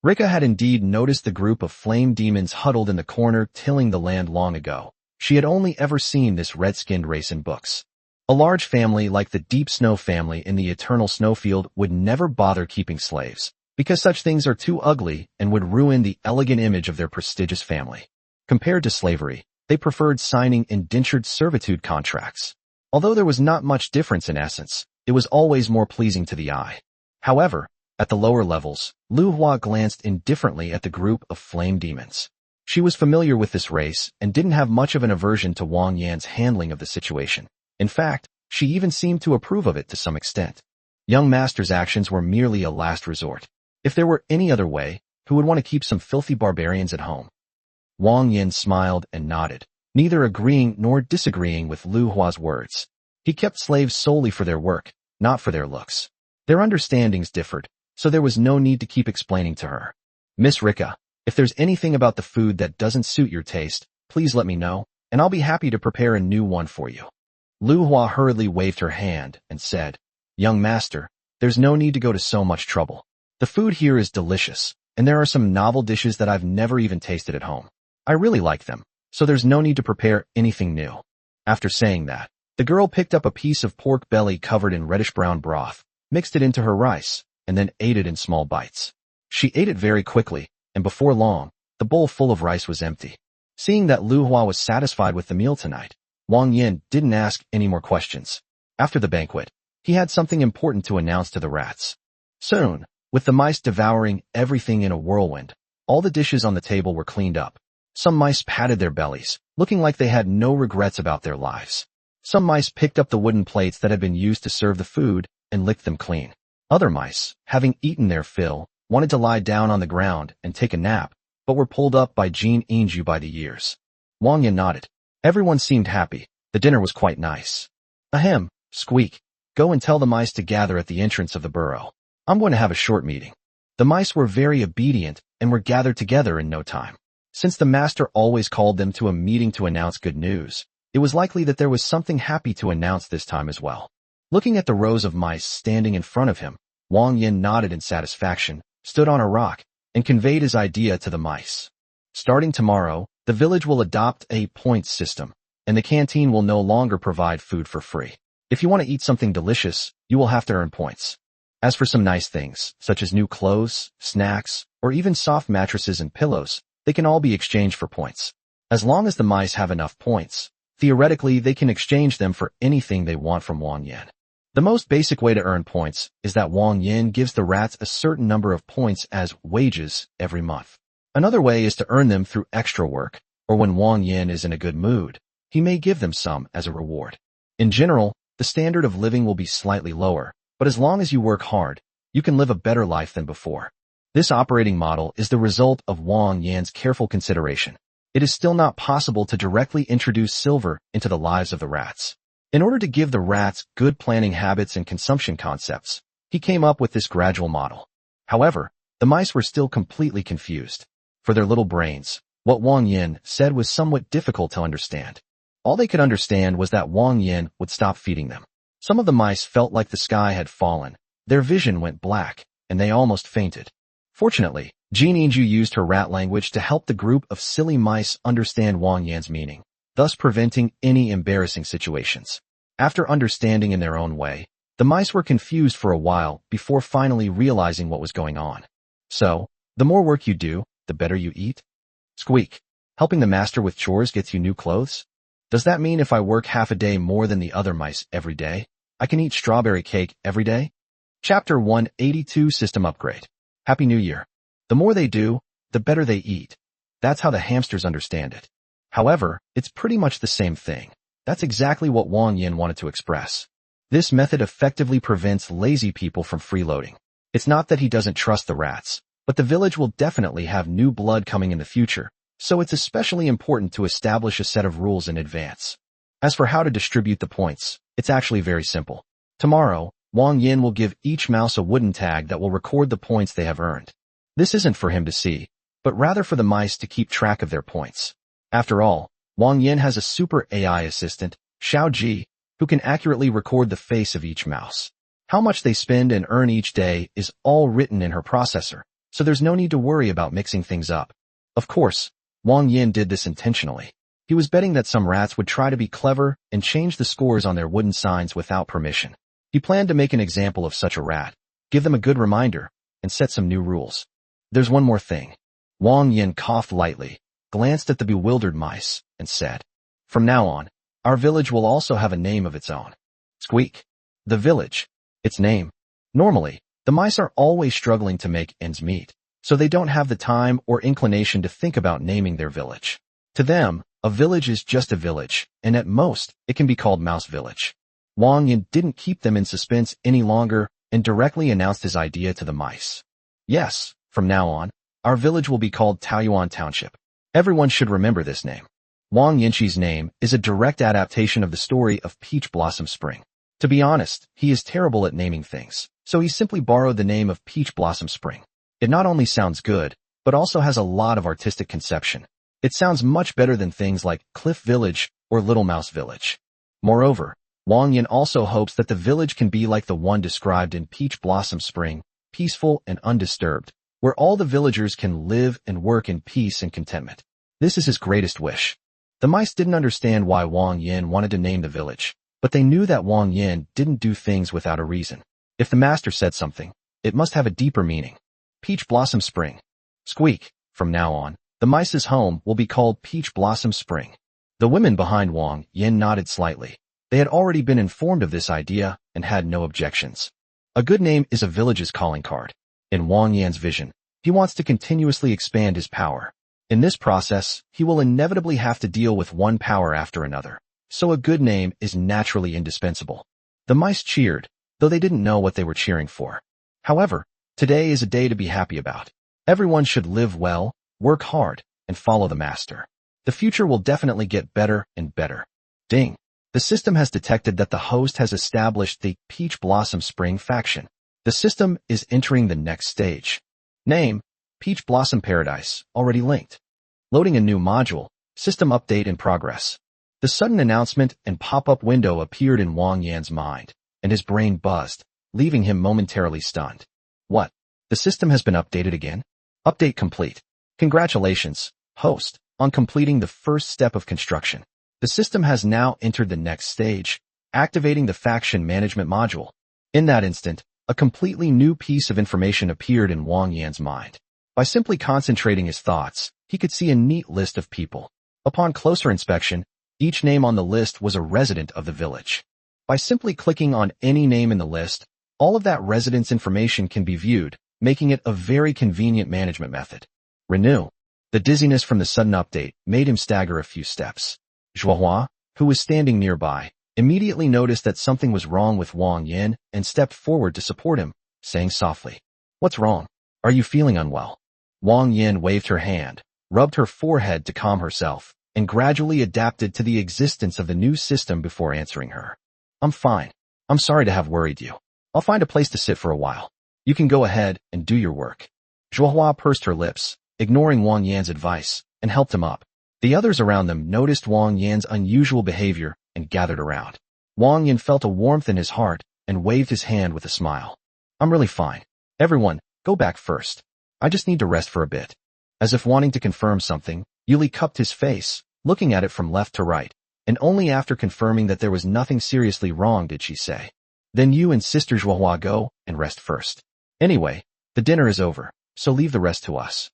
Rika had indeed noticed the group of flame demons huddled in the corner tilling the land long ago. She had only ever seen this red-skinned race in books. A large family like the Deep Snow family in the Eternal Snowfield would never bother keeping slaves, because such things are too ugly and would ruin the elegant image of their prestigious family. Compared to slavery, they preferred signing indentured servitude contracts. Although there was not much difference in essence, it was always more pleasing to the eye. However, at the lower levels, Lu Hua glanced indifferently at the group of flame demons. She was familiar with this race and didn't have much of an aversion to Wang Yan's handling of the situation. In fact, she even seemed to approve of it to some extent. Young master's actions were merely a last resort. If there were any other way, who would want to keep some filthy barbarians at home? Wang Yan smiled and nodded, neither agreeing nor disagreeing with Lu Hua's words. He kept slaves solely for their work, not for their looks. Their understandings differed, so there was no need to keep explaining to her. "Miss Rika, if there's anything about the food that doesn't suit your taste, please let me know, and I'll be happy to prepare a new one for you." Lu Hua hurriedly waved her hand and said, "Young master, there's no need to go to so much trouble. The food here is delicious, and there are some novel dishes that I've never even tasted at home. I really like them, so there's no need to prepare anything new. After saying that, the girl picked up a piece of pork belly covered in reddish-brown broth, mixed it into her rice, and then ate it in small bites. She ate it very quickly, and before long, the bowl full of rice was empty. Seeing that Lu Hua was satisfied with the meal tonight, Wang Yan didn't ask any more questions. After the banquet, he had something important to announce to the rats. Soon, with the mice devouring everything in a whirlwind, all the dishes on the table were cleaned up. Some mice patted their bellies, looking like they had no regrets about their lives. Some mice picked up the wooden plates that had been used to serve the food and licked them clean. Other mice, having eaten their fill, wanted to lie down on the ground and take a nap, but were pulled up by Jean Inju by the ears. Wang Yan nodded. Everyone seemed happy. The dinner was quite nice. Ahem, squeak. Go and tell the mice to gather at the entrance of the burrow. I'm going to have a short meeting. The mice were very obedient and were gathered together in no time. Since the master always called them to a meeting to announce good news, it was likely that there was something happy to announce this time as well. Looking at the rows of mice standing in front of him, Wang Yan nodded in satisfaction, stood on a rock, and conveyed his idea to the mice. Starting tomorrow, the village will adopt a points system, and the canteen will no longer provide food for free. If you want to eat something delicious, you will have to earn points. As for some nice things, such as new clothes, snacks, or even soft mattresses and pillows, they can all be exchanged for points. As long as the mice have enough points, theoretically they can exchange them for anything they want from Wang Yan. The most basic way to earn points is that Wang Yan gives the rats a certain number of points as wages every month. Another way is to earn them through extra work, or when Wang Yan is in a good mood, he may give them some as a reward. In general, the standard of living will be slightly lower, but as long as you work hard, you can live a better life than before. This operating model is the result of Wang Yan's careful consideration. It is still not possible to directly introduce silver into the lives of the rats. In order to give the rats good planning habits and consumption concepts, he came up with this gradual model. However, the mice were still completely confused. For their little brains, what Wang Yan said was somewhat difficult to understand. All they could understand was that Wang Yan would stop feeding them. Some of the mice felt like the sky had fallen, their vision went black, and they almost fainted. Fortunately, Jean Inju used her rat language to help the group of silly mice understand Wang Yan's meaning, thus preventing any embarrassing situations. After understanding in their own way, the mice were confused for a while before finally realizing what was going on. So, the more work you do, the better you eat? Squeak. Helping the master with chores gets you new clothes? Does that mean if I work half a day more than the other mice every day, I can eat strawberry cake every day? Chapter 182 System Upgrade. Happy New Year. The more they do, the better they eat. That's how the hamsters understand it. However, it's pretty much the same thing. That's exactly what Wang Yan wanted to express. This method effectively prevents lazy people from freeloading. It's not that he doesn't trust the rats, but the village will definitely have new blood coming in the future, so it's especially important to establish a set of rules in advance. As for how to distribute the points, it's actually very simple. Tomorrow, Wang Yan will give each mouse a wooden tag that will record the points they have earned. This isn't for him to see, but rather for the mice to keep track of their points. After all, Wang Yan has a super AI assistant, Xiao Ji, who can accurately record the face of each mouse. How much they spend and earn each day is all written in her processor, so there's no need to worry about mixing things up. Of course, Wang Yan did this intentionally. He was betting that some rats would try to be clever and change the scores on their wooden signs without permission. He planned to make an example of such a rat, give them a good reminder, and set some new rules. There's one more thing. Wang Yan coughed lightly, glanced at the bewildered mice, and said, "From now on, our village will also have a name of its own." Squeak. The village. Its name. Normally, the mice are always struggling to make ends meet, so they don't have the time or inclination to think about naming their village. To them, a village is just a village, and at most, it can be called Mouse Village. Wang Yan didn't keep them in suspense any longer and directly announced his idea to the mice. Yes, from now on, our village will be called Taoyuan Township. Everyone should remember this name. Wang Yanqi's name is a direct adaptation of the story of Peach Blossom Spring. To be honest, he is terrible at naming things, so he simply borrowed the name of Peach Blossom Spring. It not only sounds good, but also has a lot of artistic conception. It sounds much better than things like Cliff Village or Little Mouse Village. Moreover, Wang Yan also hopes that the village can be like the one described in Peach Blossom Spring, peaceful and undisturbed, where all the villagers can live and work in peace and contentment. This is his greatest wish. The mice didn't understand why Wang Yan wanted to name the village, but they knew that Wang Yan didn't do things without a reason. If the master said something, it must have a deeper meaning. Peach Blossom Spring. Squeak. From now on, the mice's home will be called Peach Blossom Spring. The women behind Wang Yan nodded slightly. They had already been informed of this idea and had no objections. A good name is a village's calling card. In Wang Yan's vision, he wants to continuously expand his power. In this process, he will inevitably have to deal with one power after another, so a good name is naturally indispensable. The mice cheered, though they didn't know what they were cheering for. However, today is a day to be happy about. Everyone should live well, work hard, and follow the master. The future will definitely get better and better. Ding! The system has detected that the host has established the Peach Blossom Spring faction. The system is entering the next stage. Name: Peach Blossom Paradise, already linked. Loading a new module, system update in progress. The sudden announcement and pop-up window appeared in Wang Yan's mind, and his brain buzzed, leaving him momentarily stunned. What? The system has been updated again? Update complete. Congratulations, host, on completing the first step of construction. The system has now entered the next stage, activating the faction management module. In that instant, a completely new piece of information appeared in Wang Yan's mind. By simply concentrating his thoughts, he could see a neat list of people. Upon closer inspection, each name on the list was a resident of the village. By simply clicking on any name in the list, all of that resident's information can be viewed, making it a very convenient management method. Renew. The dizziness from the sudden update made him stagger a few steps. Zhuohua, who was standing nearby, immediately noticed that something was wrong with Wang Yan and stepped forward to support him, saying softly, "What's wrong? Are you feeling unwell?" Wang Yan waved her hand, rubbed her forehead to calm herself, and gradually adapted to the existence of the new system before answering her. "I'm fine. I'm sorry to have worried you. I'll find a place to sit for a while. You can go ahead and do your work." Zhuohua pursed her lips, ignoring Wang Yan's advice, and helped him up. The others around them noticed Wang Yan's unusual behavior and gathered around. Wang Yan felt a warmth in his heart and waved his hand with a smile. "I'm really fine. Everyone, go back first. I just need to rest for a bit." As if wanting to confirm something, Yuli cupped his face, looking at it from left to right, and only after confirming that there was nothing seriously wrong did she say, "Then you and Sister Zhuohua go and rest first. Anyway, the dinner is over, so leave the rest to us."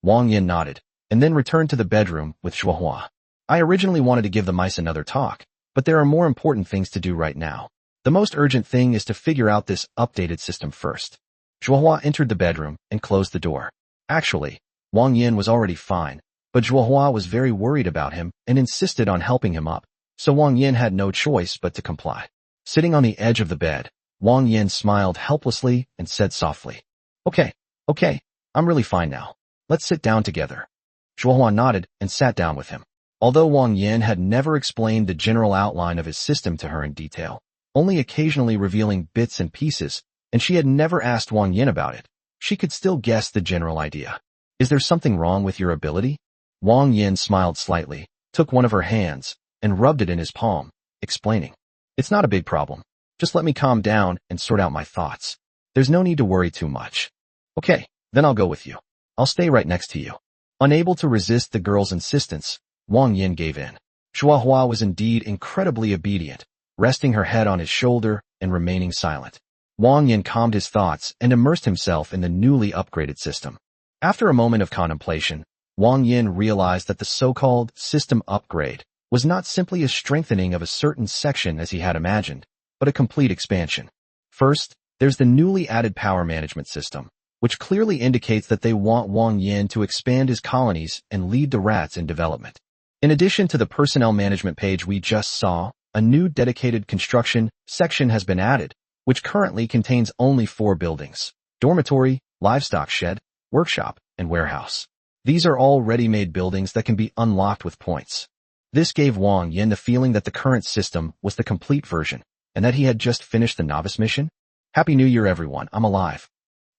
Wang Yan nodded, and then returned to the bedroom with Zhuohua. "I originally wanted to give the mice another talk, but there are more important things to do right now. The most urgent thing is to figure out this updated system first." Zhuohua entered the bedroom and closed the door. Actually, Wang Yan was already fine, but Zhuohua was very worried about him and insisted on helping him up, so Wang Yan had no choice but to comply. Sitting on the edge of the bed, Wang Yan smiled helplessly and said softly, Okay, I'm really fine now. Let's sit down together." Zhuohua nodded and sat down with him. Although Wang Yan had never explained the general outline of his system to her in detail, only occasionally revealing bits and pieces, and she had never asked Wang Yan about it, she could still guess the general idea. "Is there something wrong with your ability?" Wang Yan smiled slightly, took one of her hands, and rubbed it in his palm, explaining, "It's not a big problem. Just let me calm down and sort out my thoughts. There's no need to worry too much." "Okay, then I'll go with you. I'll stay right next to you." Unable to resist the girl's insistence, Wang Yan gave in. Zhuohua was indeed incredibly obedient, resting her head on his shoulder and remaining silent. Wang Yan calmed his thoughts and immersed himself in the newly upgraded system. After a moment of contemplation, Wang Yan realized that the so-called system upgrade was not simply a strengthening of a certain section as he had imagined, but a complete expansion. First, there's the newly added power management system, which clearly indicates that they want Wang Yan to expand his colonies and lead the rats in development. In addition to the personnel management page we just saw, a new dedicated construction section has been added, which currently contains only 4 buildings: dormitory, livestock shed, workshop, and warehouse. These are all ready-made buildings that can be unlocked with points. This gave Wang Yan the feeling that the current system was the complete version, and that he had just finished the novice mission. Happy New Year, everyone. I'm alive.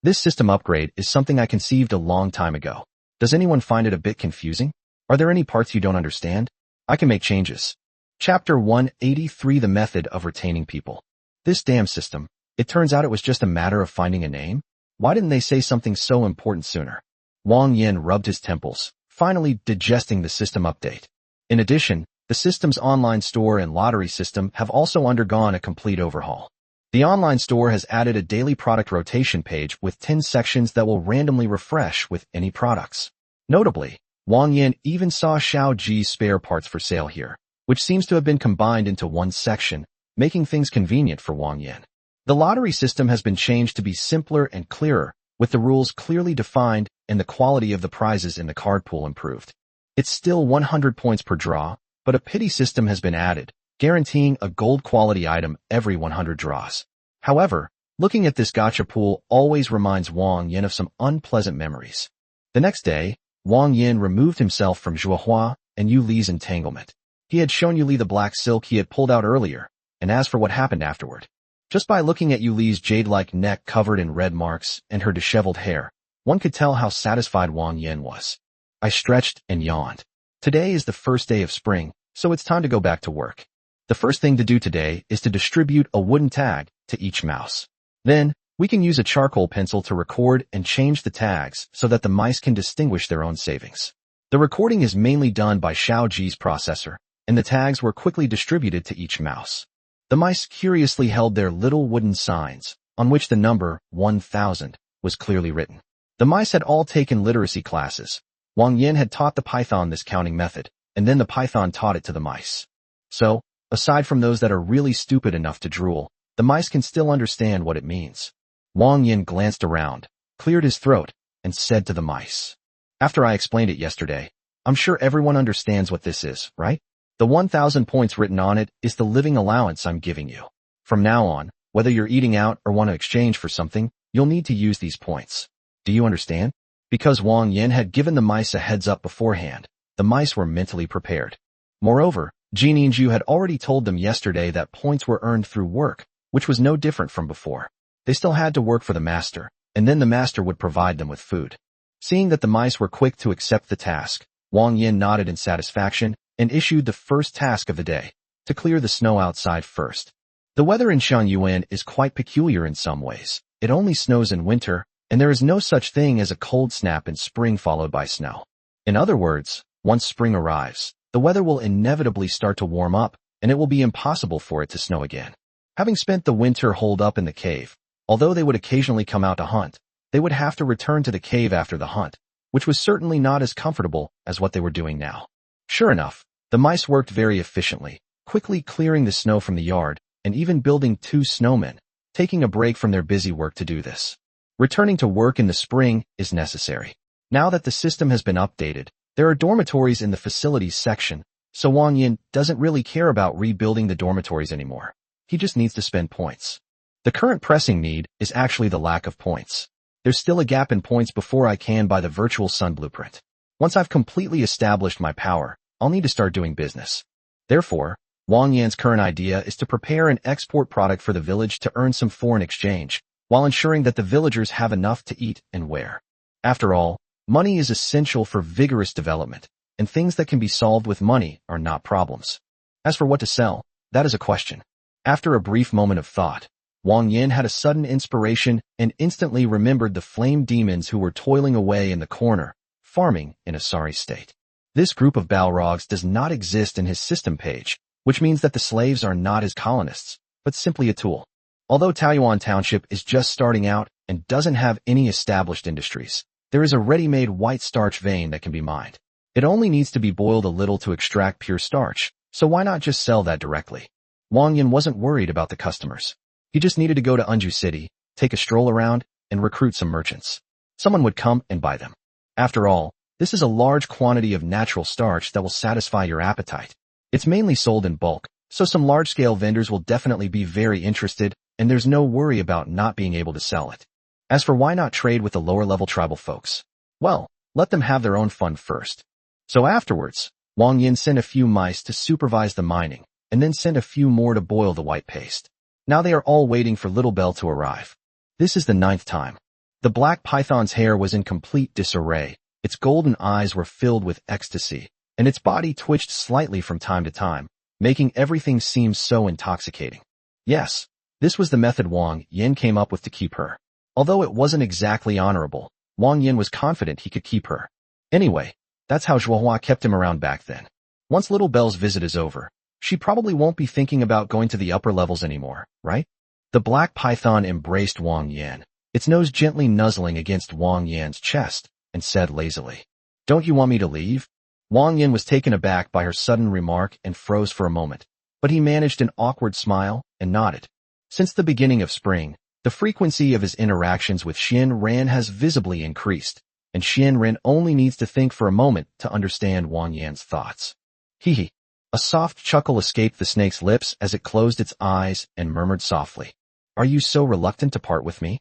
This system upgrade is something I conceived a long time ago. Does anyone find it a bit confusing? Are there any parts you don't understand? I can make changes. Chapter 183: The Method of Retaining People. This damn system. It turns out it was just a matter of finding a name? Why didn't they say something so important sooner? Wang Yan rubbed his temples, finally digesting the system update. In addition, the system's online store and lottery system have also undergone a complete overhaul. The online store has added a daily product rotation page with 10 sections that will randomly refresh with any products. Notably, Wang Yan even saw Xiao Ji's spare parts for sale here, which seems to have been combined into one section, making things convenient for Wang Yan. The lottery system has been changed to be simpler and clearer, with the rules clearly defined and the quality of the prizes in the card pool improved. It's still 100 points per draw, but a pity system has been added, guaranteeing a gold quality item every 100 draws. However, looking at this gacha pool always reminds Wang Yan of some unpleasant memories. The next day, Wang Yan removed himself from Zhuohua and Yu Li's entanglement. He had shown Yu Li the black silk he had pulled out earlier, and as for what happened afterward, just by looking at Yu Li's jade-like neck covered in red marks and her disheveled hair, one could tell how satisfied Wang Yan was. I stretched and yawned. Today is the first day of spring, so it's time to go back to work. The first thing to do today is to distribute a wooden tag to each mouse. Then, we can use a charcoal pencil to record and change the tags so that the mice can distinguish their own savings. The recording is mainly done by Xiao Ji's processor, and the tags were quickly distributed to each mouse. The mice curiously held their little wooden signs, on which the number 1000 was clearly written. The mice had all taken literacy classes. Wang Yan had taught the python this counting method, and then the python taught it to the mice. So, aside from those that are really stupid enough to drool, the mice can still understand what it means. Wang Yan glanced around, cleared his throat, and said to the mice, "After I explained it yesterday, I'm sure everyone understands what this is, right? The 1000 points written on it is the living allowance I'm giving you. From now on, whether you're eating out or want to exchange for something, you'll need to use these points. Do you understand?" Because Wang Yan had given the mice a heads up beforehand, the mice were mentally prepared. Moreover, Jininju had already told them yesterday that points were earned through work, which was no different from before. They still had to work for the master, and then the master would provide them with food. Seeing that the mice were quick to accept the task, Wang Yan nodded in satisfaction and issued the first task of the day, to clear the snow outside first. The weather in Shangyuan is quite peculiar in some ways. It only snows in winter, and there is no such thing as a cold snap in spring followed by snow. In other words, once spring arrives, the weather will inevitably start to warm up, and it will be impossible for it to snow again. Having spent the winter holed up in the cave, although they would occasionally come out to hunt, they would have to return to the cave after the hunt, which was certainly not as comfortable as what they were doing now. Sure enough, the mice worked very efficiently, quickly clearing the snow from the yard, and even building 2 snowmen, taking a break from their busy work to do this. Returning to work in the spring is necessary. Now that the system has been updated, there are dormitories in the facilities section, so Wang Yan doesn't really care about rebuilding the dormitories anymore. He just needs to spend points. The current pressing need is actually the lack of points. There's still a gap in points before I can buy the virtual sun blueprint. Once I've completely established my power, I'll need to start doing business. Therefore, Wang Yan's current idea is to prepare an export product for the village to earn some foreign exchange, while ensuring that the villagers have enough to eat and wear. After all, money is essential for vigorous development, and things that can be solved with money are not problems. As for what to sell, that is a question. After a brief moment of thought, Wang Yan had a sudden inspiration and instantly remembered the flame demons who were toiling away in the corner, farming in a sorry state. This group of Balrogs does not exist in his system page, which means that the slaves are not his colonists, but simply a tool. Although Taoyuan Township is just starting out and doesn't have any established industries, there is a ready-made white starch vein that can be mined. It only needs to be boiled a little to extract pure starch, so why not just sell that directly? Wang Yan wasn't worried about the customers. He just needed to go to Unju City, take a stroll around, and recruit some merchants. Someone would come and buy them. After all, this is a large quantity of natural starch that will satisfy your appetite. It's mainly sold in bulk, so some large-scale vendors will definitely be very interested, and there's no worry about not being able to sell it. As for why not trade with the lower-level tribal folks? Well, let them have their own fun first. So afterwards, Wang Yan sent a few mice to supervise the mining, and then sent a few more to boil the white paste. Now they are all waiting for Little Bell to arrive. This is the 9th time. The black python's hair was in complete disarray, its golden eyes were filled with ecstasy, and its body twitched slightly from time to time, making everything seem so intoxicating. Yes, this was the method Wang Yan came up with to keep her. Although it wasn't exactly honorable, Wang Yan was confident he could keep her. Anyway, that's how Zhuohua kept him around back then. Once Little Belle's visit is over, she probably won't be thinking about going to the upper levels anymore, right? The black python embraced Wang Yan, its nose gently nuzzling against Wang Yan's chest, and said lazily, "Don't you want me to leave?" Wang Yan was taken aback by her sudden remark and froze for a moment, but he managed an awkward smile and nodded. Since the beginning of spring, the frequency of his interactions with Xian Ran has visibly increased, and Xian Ran only needs to think for a moment to understand Wang Yan's thoughts. Hee. A soft chuckle escaped the snake's lips as it closed its eyes and murmured softly, "Are you so reluctant to part with me?"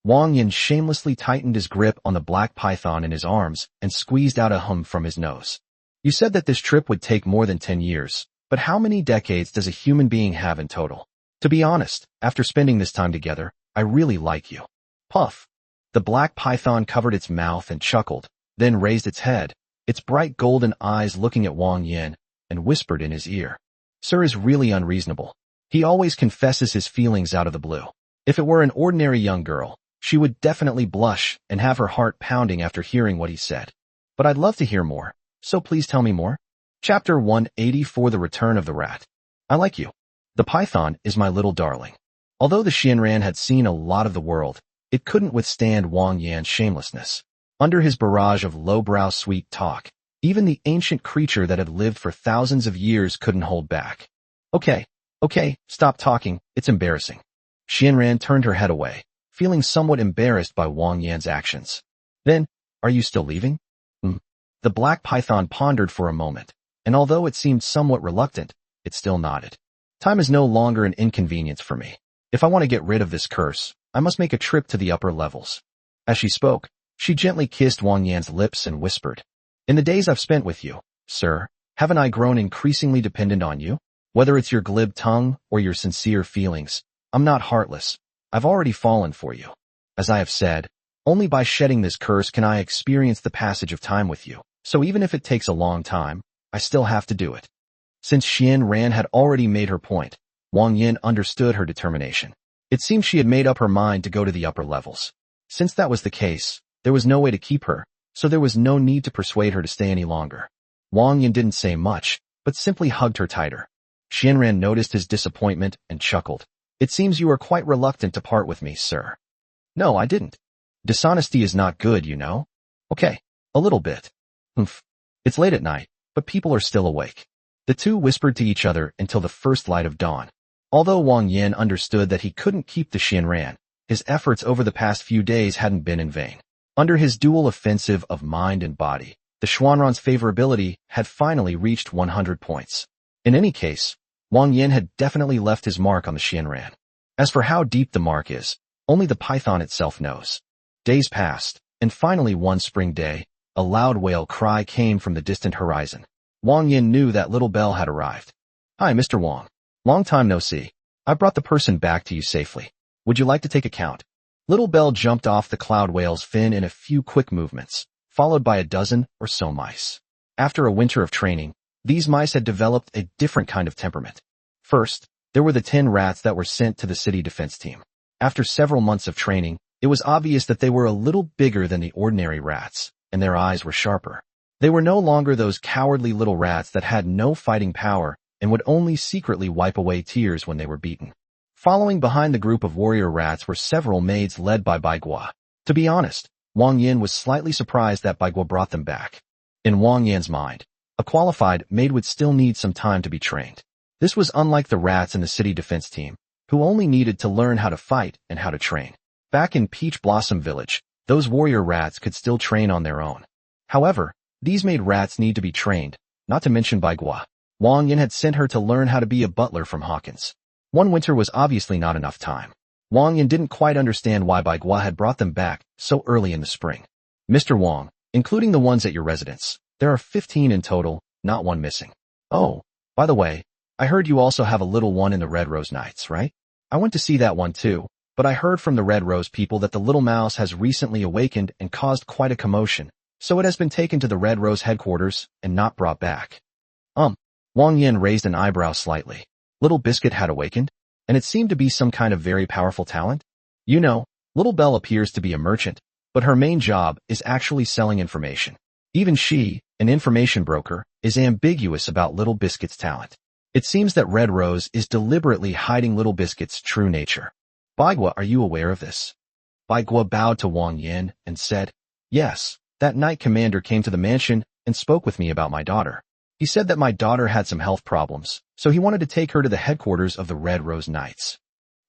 Wang Yan shamelessly tightened his grip on the black python in his arms and squeezed out a hum from his nose. "You said that this trip would take more than 10 years, but how many decades does a human being have in total? To be honest, after spending this time together, I really like you." Puff. The black python covered its mouth and chuckled, then raised its head, its bright golden eyes looking at Wang Yan, and whispered in his ear, "Sir is really unreasonable. He always confesses his feelings out of the blue. If it were an ordinary young girl, she would definitely blush and have her heart pounding after hearing what he said. But I'd love to hear more, so please tell me more." Chapter 184 The Return of the Rat. I like you. The python is my little darling. Although the Xianran had seen a lot of the world, it couldn't withstand Wang Yan's shamelessness. Under his barrage of lowbrow sweet talk, even the ancient creature that had lived for thousands of years couldn't hold back. Okay, stop talking, it's embarrassing." Xianran turned her head away, feeling somewhat embarrassed by Wang Yan's actions. "Then, are you still leaving?" The black python pondered for a moment, and although it seemed somewhat reluctant, it still nodded. "Time is no longer an inconvenience for me. If I want to get rid of this curse, I must make a trip to the upper levels." As she spoke, she gently kissed Wang Yan's lips and whispered, "In the days I've spent with you, sir, haven't I grown increasingly dependent on you? Whether it's your glib tongue or your sincere feelings, I'm not heartless. I've already fallen for you. As I have said, only by shedding this curse can I experience the passage of time with you, so even if it takes a long time, I still have to do it." Since Xian Ran had already made her point, Wang Yan understood her determination. It seemed she had made up her mind to go to the upper levels. Since that was the case, there was no way to keep her, so there was no need to persuade her to stay any longer. Wang Yan didn't say much, but simply hugged her tighter. Xianran noticed his disappointment and chuckled. "It seems you are quite reluctant to part with me, sir." "No, I didn't. Dishonesty is not good, you know." "Okay, a little bit." "Humph. It's late at night, but people are still awake." The two whispered to each other until the first light of dawn. Although Wang Yan understood that he couldn't keep the Xianran, his efforts over the past few days hadn't been in vain. Under his dual offensive of mind and body, the Xuanran's favorability had finally reached 100 points. In any case, Wang Yan had definitely left his mark on the Xianran. As for how deep the mark is, only the python itself knows. Days passed, and finally one spring day, a loud wail cry came from the distant horizon. Wang Yan knew that Little Belle had arrived. "Hi, Mr. Wang. Long time no see. I brought the person back to you safely. Would you like to take a count?" Little Belle jumped off the cloud whale's fin in a few quick movements, followed by a dozen or so mice. After a winter of training, these mice had developed a different kind of temperament. First, there were the 10 rats that were sent to the city defense team. After several months of training, it was obvious that they were a little bigger than the ordinary rats, and their eyes were sharper. They were no longer those cowardly little rats that had no fighting power and would only secretly wipe away tears when they were beaten. Following behind the group of warrior rats were several maids led by Baigua. To be honest, Wang Yan was slightly surprised that Baigua brought them back. In Wang Yan's mind, a qualified maid would still need some time to be trained. This was unlike the rats in the city defense team, who only needed to learn how to fight and how to train. Back in Peach Blossom Village, those warrior rats could still train on their own. However, these maid rats need to be trained, not to mention Baigua. Wang Yan had sent her to learn how to be a butler from Hawkins. One winter was obviously not enough time. Wang Yan didn't quite understand why Baigua had brought them back so early in the spring. "Mr. Wang, including the ones at your residence, there are 15 in total, not one missing. Oh, by the way, I heard you also have a little one in the Red Rose Nights, right? I went to see that one too, but I heard from the Red Rose people that the little mouse has recently awakened and caused quite a commotion, so it has been taken to the Red Rose headquarters and not brought back." Wang Yan raised an eyebrow slightly. Little Biscuit had awakened, and it seemed to be some kind of very powerful talent. "You know, Little Belle appears to be a merchant, but her main job is actually selling information. Even she, an information broker, is ambiguous about Little Biscuit's talent. It seems that Red Rose is deliberately hiding Little Biscuit's true nature. Baigua, are you aware of this? Baigua bowed to Wang Yan and said, yes, that night commander came to the mansion and spoke with me about my daughter. He said that my daughter had some health problems, so he wanted to take her to the headquarters of the Red Rose Knights.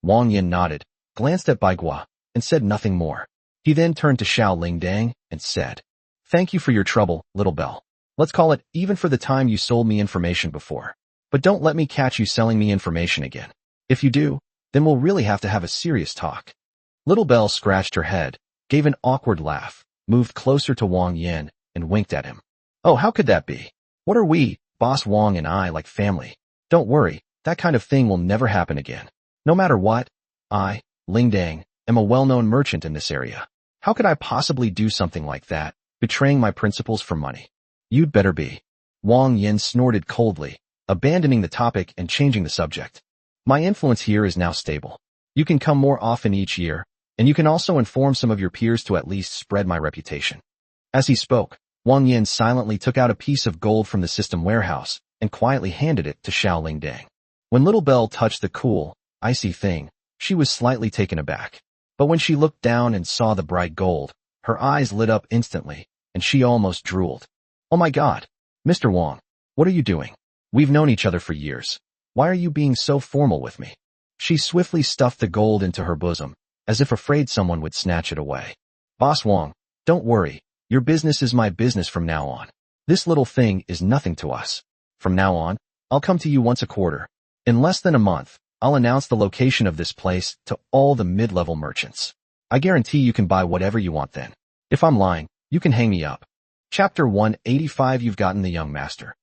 Wang Yan nodded, glanced at Baigua, and said nothing more. He then turned to Xiao Lingdang and said, thank you for your trouble, Little Belle. Let's call it even for the time you sold me information before. But don't let me catch you selling me information again. If you do, then we'll really have to have a serious talk. Little Belle scratched her head, gave an awkward laugh, moved closer to Wang Yan, and winked at him. Oh, how could that be? What are we, Boss Wang and I, like family? Don't worry, that kind of thing will never happen again. No matter what, I, Lingdang, am a well-known merchant in this area. How could I possibly do something like that, betraying my principles for money? You'd better be. Wang Yan snorted coldly, abandoning the topic and changing the subject. My influence here is now stable. You can come more often each year, and you can also inform some of your peers to at least spread my reputation. As he spoke, Wang Yan silently took out a piece of gold from the system warehouse and quietly handed it to Xiao Lingdang. When Little Belle touched the cool, icy thing, she was slightly taken aback. But when she looked down and saw the bright gold, her eyes lit up instantly, and she almost drooled. Oh my God, Mr. Wang, what are you doing? We've known each other for years. Why are you being so formal with me? She swiftly stuffed the gold into her bosom, as if afraid someone would snatch it away. Boss Wang, don't worry. Your business is my business from now on. This little thing is nothing to us. From now on, I'll come to you once a quarter. In less than a month, I'll announce the location of this place to all the mid-level merchants. I guarantee you can buy whatever you want then. If I'm lying, you can hang me up. Chapter 185. You've gotten the young master.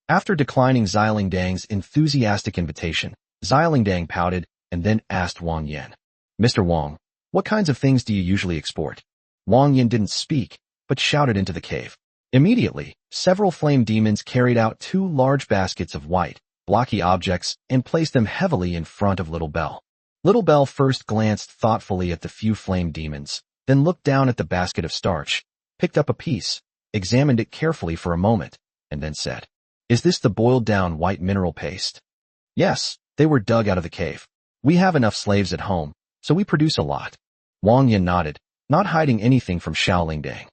After declining Lingdang's enthusiastic invitation, Lingdang pouted and then asked Wang Yan, Mr. Wang, what kinds of things do you usually export? Wang Yan didn't speak, but shouted into the cave. Immediately, several flame demons carried out 2 large baskets of white, blocky objects and placed them heavily in front of Little Belle. Little Belle first glanced thoughtfully at the few flame demons, then looked down at the basket of starch, picked up a piece, examined it carefully for a moment, and then said, is this the boiled down white mineral paste? Yes, they were dug out of the cave. We have enough slaves at home, so we produce a lot. Wang Yan nodded, not hiding anything from Xiao Lingdang.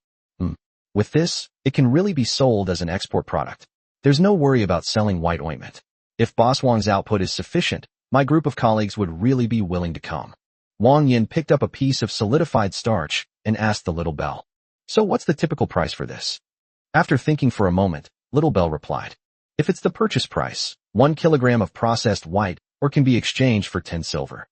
With this, it can really be sold as an export product. There's no worry about selling white ointment. If Boss Wang's output is sufficient, my group of colleagues would really be willing to come. Wang Yan picked up a piece of solidified starch and asked the Little Belle, so what's the typical price for this? After thinking for a moment, Little Belle replied, if it's the purchase price, 1 kilogram of processed white, or can be exchanged for 10 silver.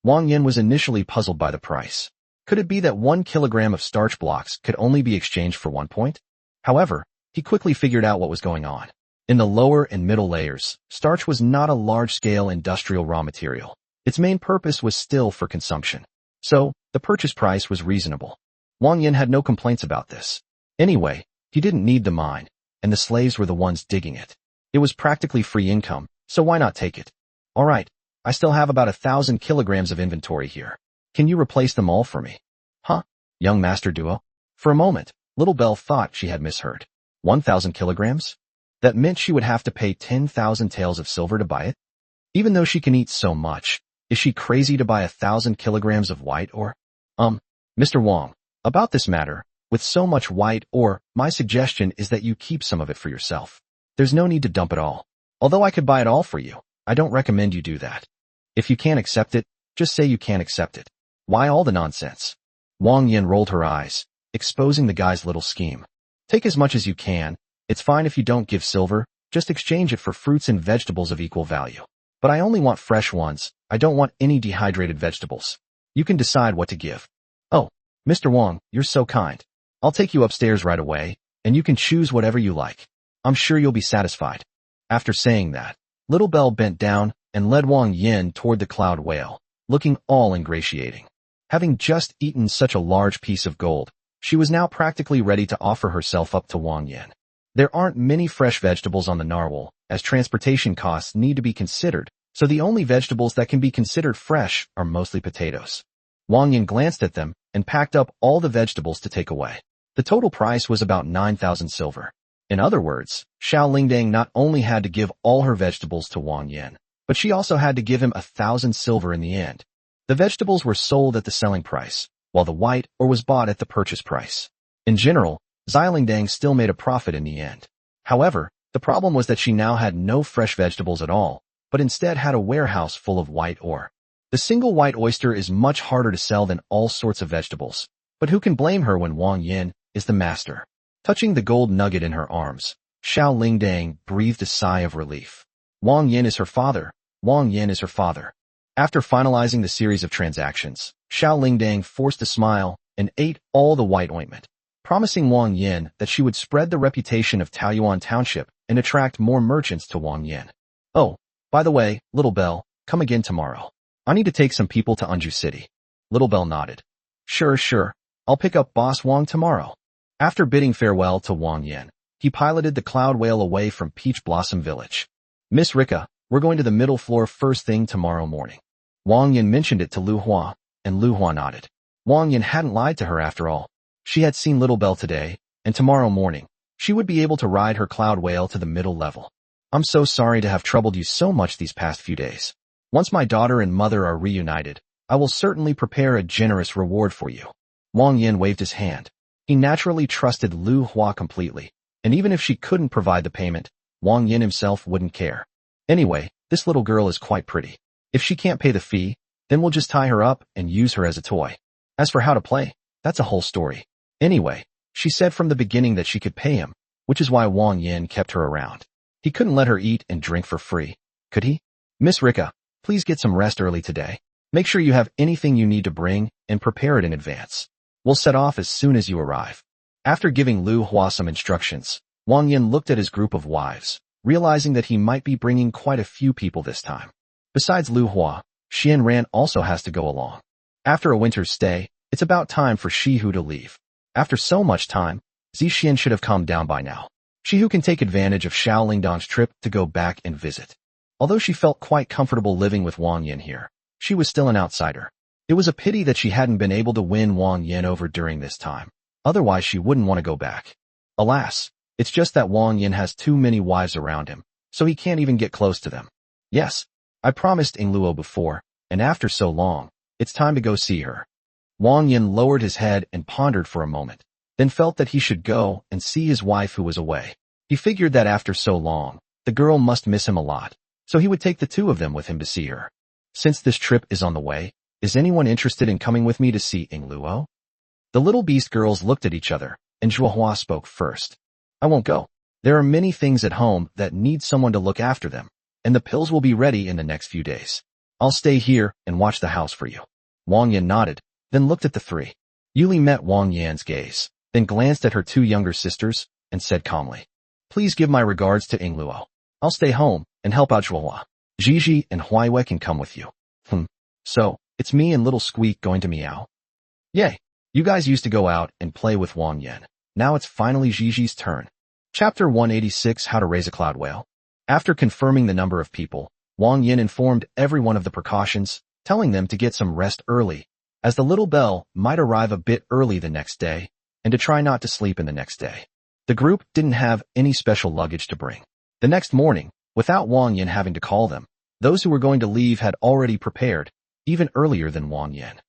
Wang Yan was initially puzzled by the price. Could it be that 1 kilogram of starch blocks could only be exchanged for 1 point? However, he quickly figured out what was going on. In the lower and middle layers, starch was not a large-scale industrial raw material. Its main purpose was still for consumption. So, the purchase price was reasonable. Wang Yan had no complaints about this. Anyway, he didn't need the mine, and the slaves were the ones digging it. It was practically free income, so why not take it? All right, I still have about 1,000 kilograms of inventory here. Can you replace them all for me? Huh? Young Master Duo? For a moment, Little Belle thought she had misheard. 1,000 kilograms? That meant she would have to pay 10,000 taels of silver to buy it? Even though she can eat so much, is she crazy to buy 1,000 kilograms of white or? Mr. Wang, about this matter, with so much white or, my suggestion is that you keep some of it for yourself. There's no need to dump it all. Although I could buy it all for you, I don't recommend you do that. If you can't accept it, just say you can't accept it. Why all the nonsense? Wang Yan rolled her eyes, exposing the guy's little scheme. Take as much as you can. It's fine if you don't give silver, just exchange it for fruits and vegetables of equal value. But I only want fresh ones. I don't want any dehydrated vegetables. You can decide what to give. Oh, Mr. Wang, you're so kind. I'll take you upstairs right away, and you can choose whatever you like. I'm sure you'll be satisfied. After saying that, Little Belle bent down and led Wang Yan toward the cloud whale, looking all ingratiating. Having just eaten such a large piece of gold, she was now practically ready to offer herself up to Wang Yan. There aren't many fresh vegetables on the narwhal, as transportation costs need to be considered, so the only vegetables that can be considered fresh are mostly potatoes. Wang Yan glanced at them and packed up all the vegetables to take away. The total price was about 9,000 silver. In other words, Xiao Lingdang not only had to give all her vegetables to Wang Yan, but she also had to give him 1,000 silver in the end. The vegetables were sold at the selling price, while the white ore was bought at the purchase price. In general, Lingdang still made a profit in the end. However, the problem was that she now had no fresh vegetables at all, but instead had a warehouse full of white ore. The single white oyster is much harder to sell than all sorts of vegetables, but who can blame her when Wang Yan is the master? Touching the gold nugget in her arms, Xiao Lingdang breathed a sigh of relief. Wang Yan is her father. Wang Yan is her father. After finalizing the series of transactions, Xiao Lingdang forced a smile and ate all the white ointment, promising Wang Yan that she would spread the reputation of Taoyuan Township and attract more merchants to Wang Yan. Oh, by the way, Little Bell, come again tomorrow. I need to take some people to Anju City. Little Bell nodded. Sure. I'll pick up Boss Wang tomorrow. After bidding farewell to Wang Yan, he piloted the Cloud Whale away from Peach Blossom Village. Miss Rika, we're going to the middle floor first thing tomorrow morning. Wang Yan mentioned it to Lu Hua, and Lu Hua nodded. Wang Yan hadn't lied to her after all. She had seen Little Bell today, and tomorrow morning, she would be able to ride her Cloud Whale to the middle level. I'm so sorry to have troubled you so much these past few days. Once my daughter and mother are reunited, I will certainly prepare a generous reward for you. Wang Yan waved his hand. He naturally trusted Lu Hua completely, and even if she couldn't provide the payment, Wang Yan himself wouldn't care. Anyway, this little girl is quite pretty. If she can't pay the fee, then we'll just tie her up and use her as a toy. As for how to play, that's a whole story. Anyway, she said from the beginning that she could pay him, which is why Wang Yan kept her around. He couldn't let her eat and drink for free, could he? Miss Rika, please get some rest early today. Make sure you have anything you need to bring and prepare it in advance. We'll set off as soon as you arrive. After giving Lu Hua some instructions, Wang Yan looked at his group of wives, realizing that he might be bringing quite a few people this time. Besides Lu Hua, Xian Ran also has to go along. After a winter's stay, it's about time for Shihu to leave. After so much time, Zixian should have calmed down by now. Shihu can take advantage of Xiao Lingdang's trip to go back and visit. Although she felt quite comfortable living with Wang Yan here, she was still an outsider. It was a pity that she hadn't been able to win Wang Yan over during this time. Otherwise, she wouldn't want to go back. Alas, it's just that Wang Yan has too many wives around him, so he can't even get close to them. Yes, I promised Ingluo before, and after so long, it's time to go see her. Wang Yan lowered his head and pondered for a moment, then felt that he should go and see his wife who was away. He figured that after so long, the girl must miss him a lot, so he would take the two of them with him to see her. Since this trip is on the way, is anyone interested in coming with me to see Ingluo? The little beast girls looked at each other, and Zhuohua spoke first. I won't go. There are many things at home that need someone to look after them, and the pills will be ready in the next few days. I'll stay here and watch the house for you. Wang Yan nodded, then looked at the three. Yuli met Wang Yan's gaze, then glanced at her two younger sisters, and said calmly, Please give my regards to Ingluo. I'll stay home and help out Zhuohua. Gigi and Huaiwei can come with you. So, it's me and little Squeak going to Meow. Yay! You guys used to go out and play with Wang Yan. Now it's finally Gigi's turn. Chapter 186 How to Raise a Cloud Whale. After confirming the number of people, Wang Yan informed everyone of the precautions, telling them to get some rest early, as the little bell might arrive a bit early the next day, and to try not to sleep in the next day. The group didn't have any special luggage to bring. The next morning, without Wang Yan having to call them, those who were going to leave had already prepared, even earlier than Wang Yan.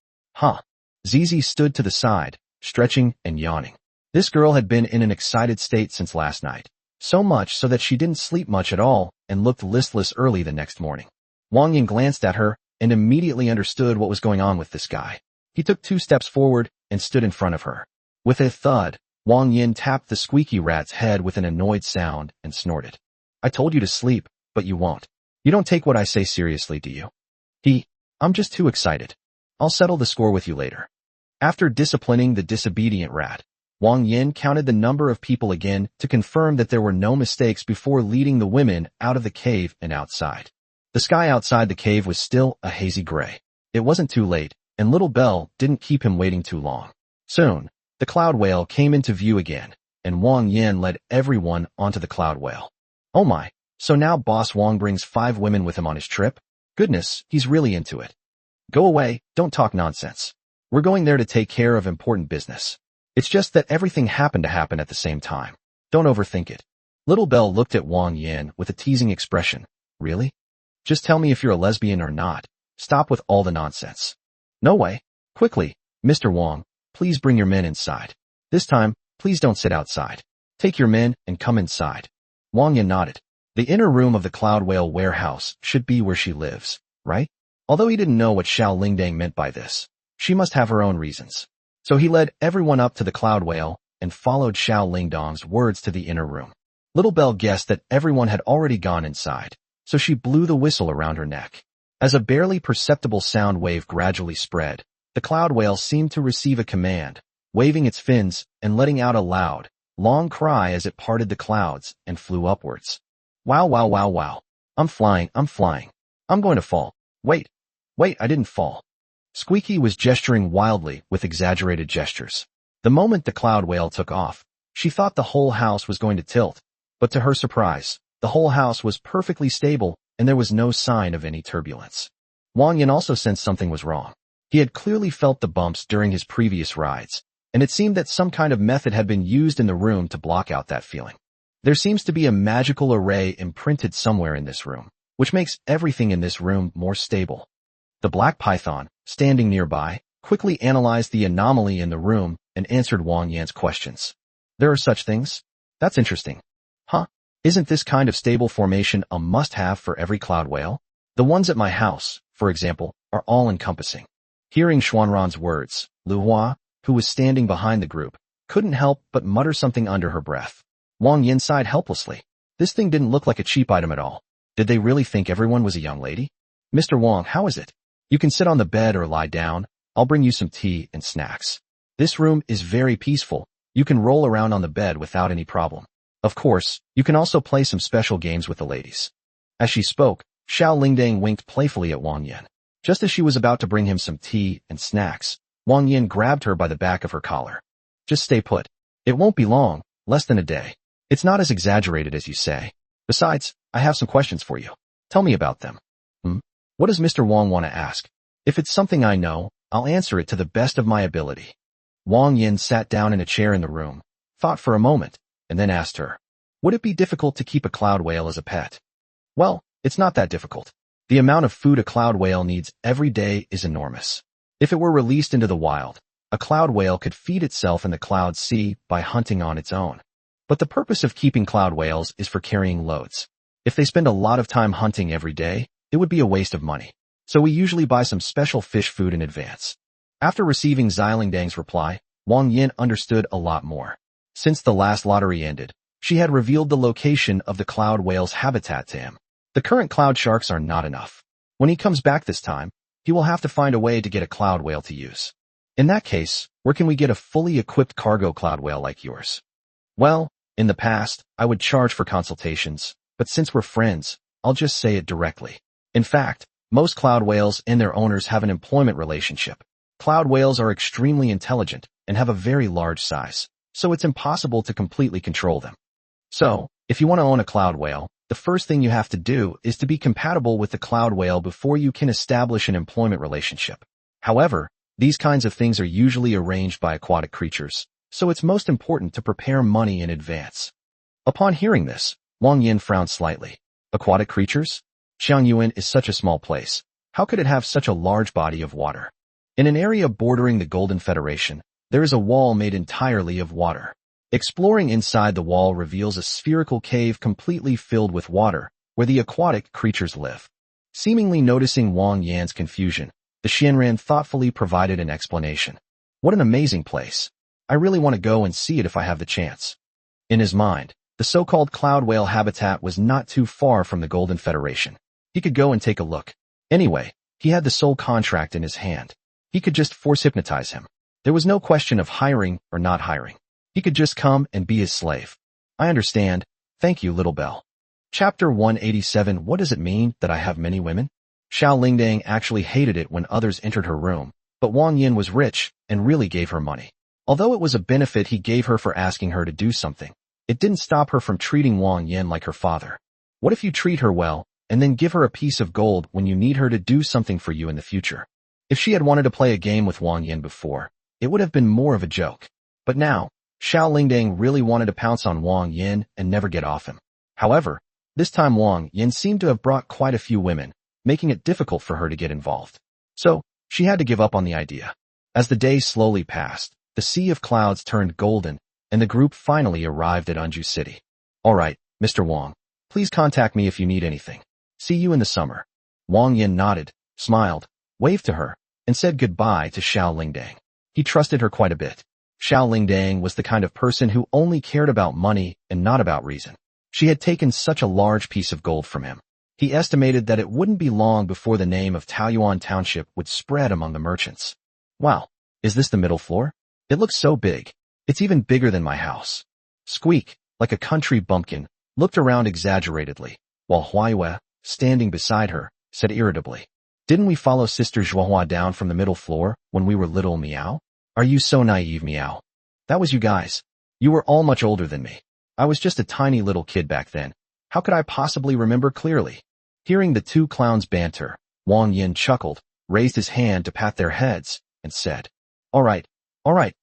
Zizi stood to the side, stretching and yawning. This girl had been in an excited state since last night, so much so that she didn't sleep much at all and looked listless early the next morning. Wang Yan glanced at her and immediately understood what was going on with this guy. He took 2 steps forward and stood in front of her. With a thud, Wang Yan tapped the squeaky rat's head with an annoyed sound and snorted. I told you to sleep, but you won't. You don't take what I say seriously, do you? I'm just too excited. I'll settle the score with you later. After disciplining the disobedient rat, Wang Yan counted the number of people again to confirm that there were no mistakes before leading the women out of the cave and outside. The sky outside the cave was still a hazy gray. It wasn't too late, and Little Bell didn't keep him waiting too long. Soon, the Cloud Whale came into view again, and Wang Yan led everyone onto the Cloud Whale. Oh my, so now Boss Wang brings 5 women with him on his trip? Goodness, he's really into it. Go away, don't talk nonsense. We're going there to take care of important business. It's just that everything happened to happen at the same time. Don't overthink it. Little Belle looked at Wang Yan with a teasing expression. Really? Just tell me if you're a lesbian or not. Stop with all the nonsense. No way. Quickly, Mr. Wang, please bring your men inside. This time, please don't sit outside. Take your men and come inside. Wang Yan nodded. The inner room of the Cloud Whale warehouse should be where she lives, right? Although he didn't know what Xiao Lingdang meant by this. She must have her own reasons. So he led everyone up to the Cloud Whale and followed Xiao Lingdang's words to the inner room. Little Belle guessed that everyone had already gone inside, so she blew the whistle around her neck. As a barely perceptible sound wave gradually spread, the Cloud Whale seemed to receive a command, waving its fins and letting out a loud, long cry as it parted the clouds and flew upwards. Wow, wow, wow, wow. I'm flying. I'm going to fall. Wait, I didn't fall. Squeaky was gesturing wildly with exaggerated gestures. The moment the Cloud Whale took off, she thought the whole house was going to tilt, but to her surprise, the whole house was perfectly stable and there was no sign of any turbulence. Wang Yan also sensed something was wrong. He had clearly felt the bumps during his previous rides, and it seemed that some kind of method had been used in the room to block out that feeling. There seems to be a magical array imprinted somewhere in this room, which makes everything in this room more stable. The black python, standing nearby, quickly analyzed the anomaly in the room and answered Wang Yan's questions. There are such things? That's interesting. Huh? Isn't this kind of stable formation a must-have for every cloud whale? The ones at my house, for example, are all-encompassing. Hearing Xuanran's words, Lu Hua, who was standing behind the group, couldn't help but mutter something under her breath. Wang Yan sighed helplessly. This thing didn't look like a cheap item at all. Did they really think everyone was a young lady? Mr. Wang, how is it? You can sit on the bed or lie down. I'll bring you some tea and snacks. This room is very peaceful. You can roll around on the bed without any problem. Of course, you can also play some special games with the ladies. As she spoke, Xiao Lingdang winked playfully at Wang Yan. Just as she was about to bring him some tea and snacks, Wang Yan grabbed her by the back of her collar. Just stay put. It won't be long, less than a day. It's not as exaggerated as you say. Besides, I have some questions for you. Tell me about them. What does Mr. Wang want to ask? If it's something I know, I'll answer it to the best of my ability. Wang Yan sat down in a chair in the room, thought for a moment, and then asked her, would it be difficult to keep a cloud whale as a pet? Well, it's not that difficult. The amount of food a cloud whale needs every day is enormous. If it were released into the wild, a cloud whale could feed itself in the cloud sea by hunting on its own. But the purpose of keeping cloud whales is for carrying loads. If they spend a lot of time hunting every day, it would be a waste of money. So we usually buy some special fish food in advance. After receiving Xilingdang's reply, Wang Yan understood a lot more. Since the last lottery ended, she had revealed the location of the cloud whale's habitat to him. The current cloud sharks are not enough. When he comes back this time, he will have to find a way to get a cloud whale to use. In that case, where can we get a fully equipped cargo cloud whale like yours? Well, in the past, I would charge for consultations, but since we're friends, I'll just say it directly. In fact, most cloud whales and their owners have an employment relationship. Cloud whales are extremely intelligent and have a very large size, so it's impossible to completely control them. So, if you want to own a cloud whale, the first thing you have to do is to be compatible with the cloud whale before you can establish an employment relationship. However, these kinds of things are usually arranged by aquatic creatures, so it's most important to prepare money in advance. Upon hearing this, Wang Yan frowned slightly. Aquatic creatures? Xiangyuan is such a small place. How could it have such a large body of water? In an area bordering the Golden Federation, there is a wall made entirely of water. Exploring inside the wall reveals a spherical cave completely filled with water, where the aquatic creatures live. Seemingly noticing Wang Yan's confusion, the Xianran thoughtfully provided an explanation. What an amazing place. I really want to go and see it if I have the chance. In his mind, the so-called cloud whale habitat was not too far from the Golden Federation. He could go and take a look. Anyway, he had the sole contract in his hand. He could just force-hypnotize him. There was no question of hiring or not hiring. He could just come and be his slave. I understand. Thank you, Little Belle. Chapter 187. What does it mean that I have many women? Xiao Lingdang actually hated it when others entered her room, but Wang Yan was rich and really gave her money. Although it was a benefit he gave her for asking her to do something, it didn't stop her from treating Wang Yan like her father. What if you treat her well, and then give her a piece of gold when you need her to do something for you in the future? If she had wanted to play a game with Wang Yan before, it would have been more of a joke. But now, Xiao Lingdang really wanted to pounce on Wang Yan and never get off him. However, this time Wang Yan seemed to have brought quite a few women, making it difficult for her to get involved. So, she had to give up on the idea. As the days slowly passed, the sea of clouds turned golden, and the group finally arrived at Anju City. All right, Mr. Wang, please contact me if you need anything. See you in the summer. Wang Yan nodded, smiled, waved to her, and said goodbye to Xiao Lingdang. He trusted her quite a bit. Xiao Lingdang was the kind of person who only cared about money and not about reason. She had taken such a large piece of gold from him. He estimated that it wouldn't be long before the name of Taoyuan Township would spread among the merchants. Wow, is this the middle floor? It looks so big. It's even bigger than my house. Squeak, like a country bumpkin, looked around exaggeratedly, while Huaiyue, standing beside her, said irritably, "Didn't we follow Sister Zhuohua down from the middle floor when we were little, Meow? Are you so naive, Meow? That was you guys. You were all much older than me. I was just a tiny little kid back then. How could I possibly remember clearly?" Hearing the two clowns banter, Wang Yan chuckled, raised his hand to pat their heads, and said, all right,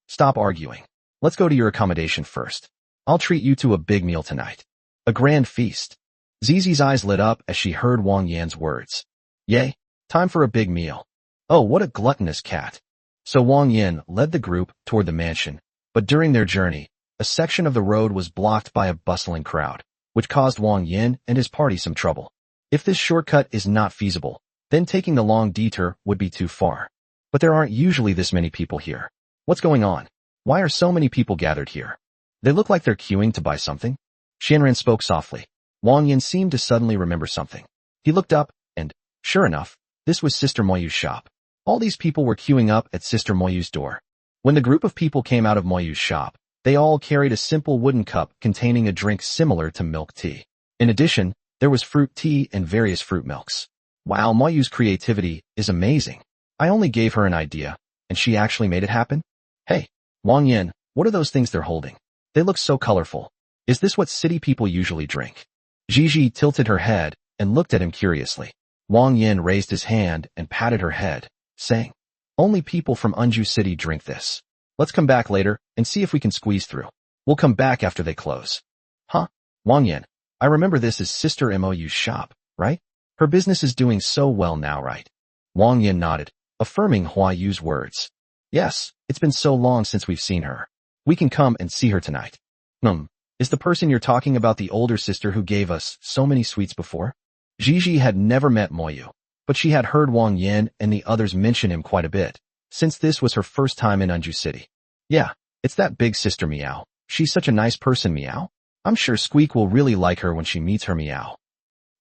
stop arguing. Let's go to your accommodation first. I'll treat you to a big meal tonight. A grand feast. Zizi's eyes lit up as she heard Wang Yan's words. Yay, time for a big meal. Oh, what a gluttonous cat. So Wang Yan led the group toward the mansion, but during their journey, a section of the road was blocked by a bustling crowd, which caused Wang Yan and his party some trouble. If this shortcut is not feasible, then taking the long detour would be too far. But there aren't usually this many people here. What's going on? Why are so many people gathered here? They look like they're queuing to buy something. Xianran spoke softly. Wang Yan seemed to suddenly remember something. He looked up, and, sure enough, this was Sister Moyu's shop. All these people were queuing up at Sister Moyu's door. When the group of people came out of Moyu's shop, they all carried a simple wooden cup containing a drink similar to milk tea. In addition, there was fruit tea and various fruit milks. Wow, Moyu's creativity is amazing. I only gave her an idea, and she actually made it happen? Hey, Wang Yan, what are those things they're holding? They look so colorful. Is this what city people usually drink? Gigi tilted her head and looked at him curiously. Wang Yan raised his hand and patted her head, saying, only people from Anju City drink this. Let's come back later and see if we can squeeze through. We'll come back after they close. Huh? Wang Yan, I remember this is Sister Moyu's shop, right? Her business is doing so well now, right? Wang Yan nodded, affirming Huaiyu's words. Yes, it's been so long since we've seen her. We can come and see her tonight. Is the person you're talking about the older sister who gave us so many sweets before? Gigi had never met Moyu, but she had heard Wang Yan and the others mention him quite a bit, since this was her first time in Anju City. Yeah, it's that big sister Meow. She's such a nice person, Meow. I'm sure Squeak will really like her when she meets her, Meow.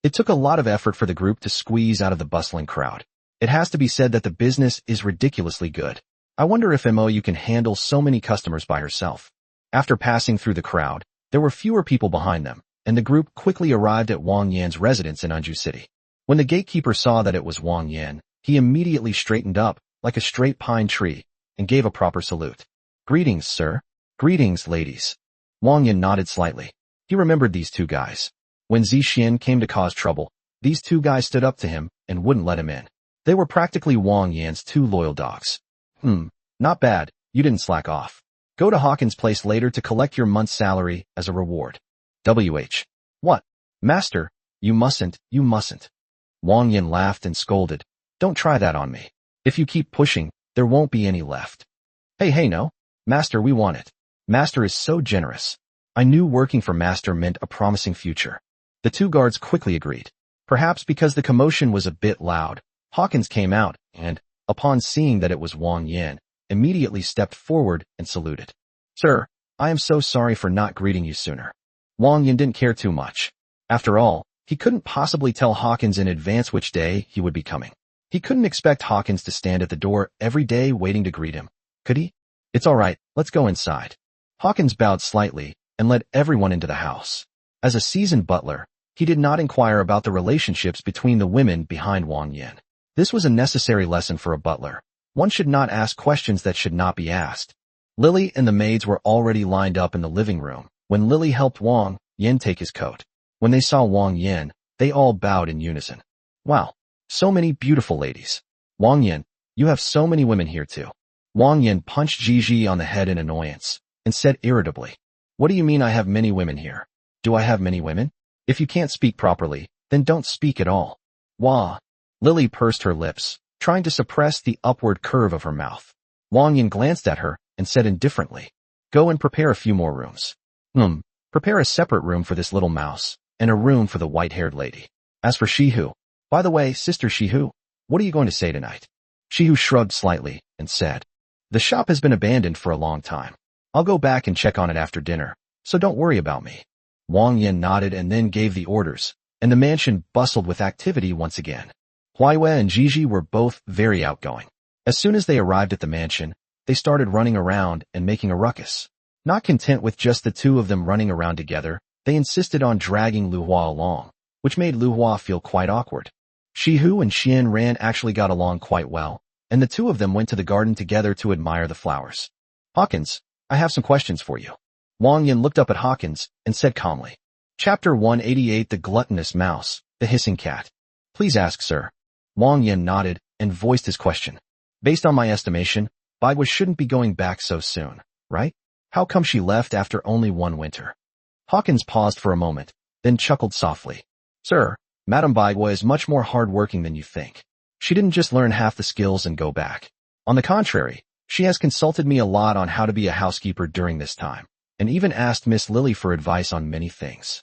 It took a lot of effort for the group to squeeze out of the bustling crowd. It has to be said that the business is ridiculously good. I wonder if Moyu can handle so many customers by herself. After passing through the crowd, there were fewer people behind them, and the group quickly arrived at Wang Yan's residence in Anju City. When the gatekeeper saw that it was Wang Yan, he immediately straightened up, like a straight pine tree, and gave a proper salute. Greetings, sir. Greetings, ladies. Wang Yan nodded slightly. He remembered these two guys. When Zixin came to cause trouble, these two guys stood up to him and wouldn't let him in. They were practically Wang Yan's two loyal dogs. Not bad, you didn't slack off. Go to Hawkins' place later to collect your month's salary as a reward. What? Master, you mustn't. Wang Yan laughed and scolded. Don't try that on me. If you keep pushing, there won't be any left. Hey, no. Master, we want it. Master is so generous. I knew working for Master meant a promising future. The two guards quickly agreed. Perhaps because the commotion was a bit loud, Hawkins came out and, upon seeing that it was Wang Yan, immediately stepped forward and saluted. Sir, I am so sorry for not greeting you sooner. Wang Yan didn't care too much. After all, he couldn't possibly tell Hawkins in advance which day he would be coming. He couldn't expect Hawkins to stand at the door every day waiting to greet him, could he? It's all right, let's go inside. Hawkins bowed slightly and led everyone into the house. As a seasoned butler, he did not inquire about the relationships between the women behind Wang Yan. This was a necessary lesson for a butler. One should not ask questions that should not be asked. Lily and the maids were already lined up in the living room when Lily helped Wang Yan take his coat. When they saw Wang Yan, they all bowed in unison. Wow, so many beautiful ladies. Wang Yan, You have so many women here too. Wang Yan punched Gigi on the head in annoyance and said irritably, "What do you mean I have many women here? Do I have many women? If you can't speak properly, then don't speak at all." Wah! Lily pursed her lips, trying to suppress the upward curve of her mouth. Wang Yan glanced at her and said indifferently, "Go and prepare a few more rooms. Prepare a separate room for this little mouse, and a room for the white-haired lady. As for Shihu, by the way, Sister Shihu, what are you going to say tonight?" Shihu shrugged slightly and said, "The shop has been abandoned for a long time. I'll go back and check on it after dinner, so don't worry about me." Wang Yan nodded and then gave the orders, and the mansion bustled with activity once again. Huaiwei and Gigi were both very outgoing. As soon as they arrived at the mansion, they started running around and making a ruckus. Not content with just the two of them running around together, they insisted on dragging Lu Hua along, which made Lu Hua feel quite awkward. Shihu and Xian Ran actually got along quite well, and the two of them went to the garden together to admire the flowers. "Hawkins, I have some questions for you." Wang Yan looked up at Hawkins and said calmly. Chapter 188 The Gluttonous Mouse, the Hissing Cat. "Please ask, sir." Wang Yan nodded and voiced his question. "Based on my estimation, Baigua shouldn't be going back so soon, right? How come she left after only one winter?" Hawkins paused for a moment, then chuckled softly. "Sir, Madame Baigua is much more hard-working than you think. She didn't just learn half the skills and go back. On the contrary, she has consulted me a lot on how to be a housekeeper during this time, and even asked Miss Lily for advice on many things."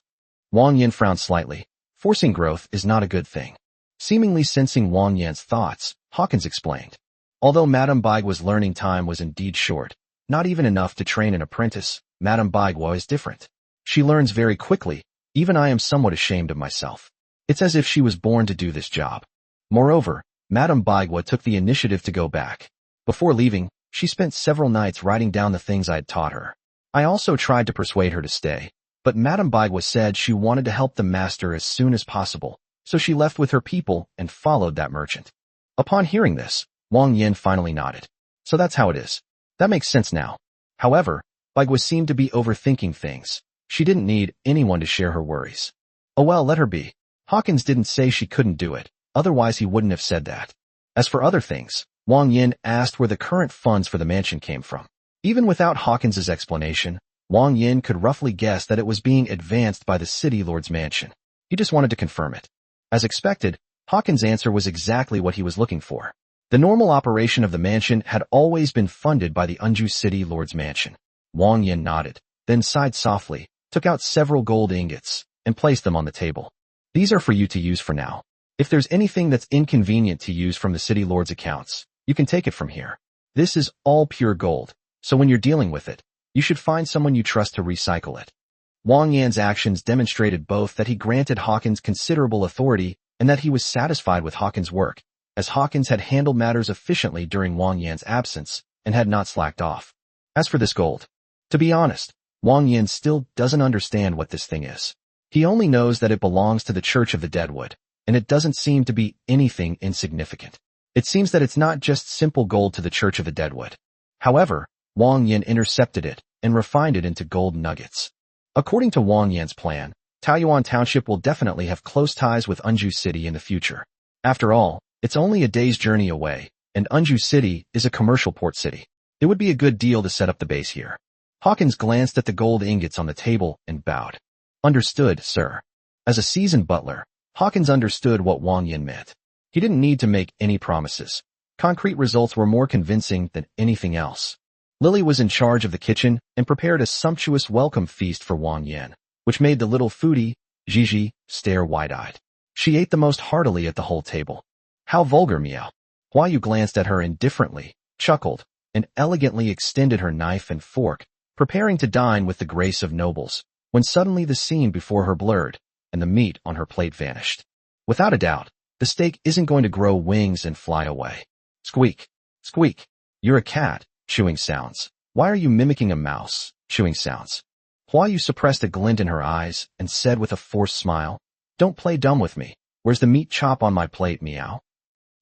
Wang Yan frowned slightly. Forcing growth is not a good thing. Seemingly sensing Wang Yan's thoughts, Hawkins explained. "Although Madame Baigua's learning time was indeed short, not even enough to train an apprentice, Madame Baigua is different. She learns very quickly, even I am somewhat ashamed of myself. It's as if she was born to do this job. Moreover, Madame Baigua took the initiative to go back. Before leaving, she spent several nights writing down the things I had taught her. I also tried to persuade her to stay, but Madame Baigua said she wanted to help the master as soon as possible, so she left with her people and followed that merchant." Upon hearing this, Wang Yan finally nodded. "So that's how it is. That makes sense now." However, Baigua seemed to be overthinking things. She didn't need anyone to share her worries. Oh well, let her be. Hawkins didn't say she couldn't do it, otherwise he wouldn't have said that. As for other things, Wang Yan asked where the current funds for the mansion came from. Even without Hawkins's explanation, Wang Yan could roughly guess that it was being advanced by the city lord's mansion. He just wanted to confirm it. As expected, Hawkins' answer was exactly what he was looking for. The normal operation of the mansion had always been funded by the Unju city lord's mansion. Wang Yan nodded, then sighed softly, took out several gold ingots, and placed them on the table. "These are for you to use for now. If there's anything that's inconvenient to use from the city lord's accounts, you can take it from here. This is all pure gold, so when you're dealing with it, you should find someone you trust to recycle it." Wang Yan's actions demonstrated both that he granted Hawkins considerable authority and that he was satisfied with Hawkins' work, as Hawkins had handled matters efficiently during Wang Yan's absence and had not slacked off. As for this gold, to be honest, Wang Yan still doesn't understand what this thing is. He only knows that it belongs to the Church of the Deadwood, and it doesn't seem to be anything insignificant. It seems that it's not just simple gold to the Church of the Deadwood. However, Wang Yan intercepted it and refined it into gold nuggets. According to Wang Yan's plan, Taoyuan Township will definitely have close ties with Unju City in the future. After all, it's only a day's journey away, and Unju City is a commercial port city. It would be a good deal to set up the base here. Hawkins glanced at the gold ingots on the table and bowed. "Understood, sir." As a seasoned butler, Hawkins understood what Wang Yan meant. He didn't need to make any promises. Concrete results were more convincing than anything else. Lily was in charge of the kitchen and prepared a sumptuous welcome feast for Wang Yan, which made the little foodie, Gigi, stare wide-eyed. She ate the most heartily at the whole table. "How vulgar, meow." Huayu glanced at her indifferently, chuckled, and elegantly extended her knife and fork, preparing to dine with the grace of nobles, when suddenly the scene before her blurred, and the meat on her plate vanished. Without a doubt, the steak isn't going to grow wings and fly away. Squeak, squeak. You're a cat, chewing sounds. Why are you mimicking a mouse, chewing sounds? Huayu suppressed a glint in her eyes and said with a forced smile, "Don't play dumb with me. Where's the meat chop on my plate, meow?"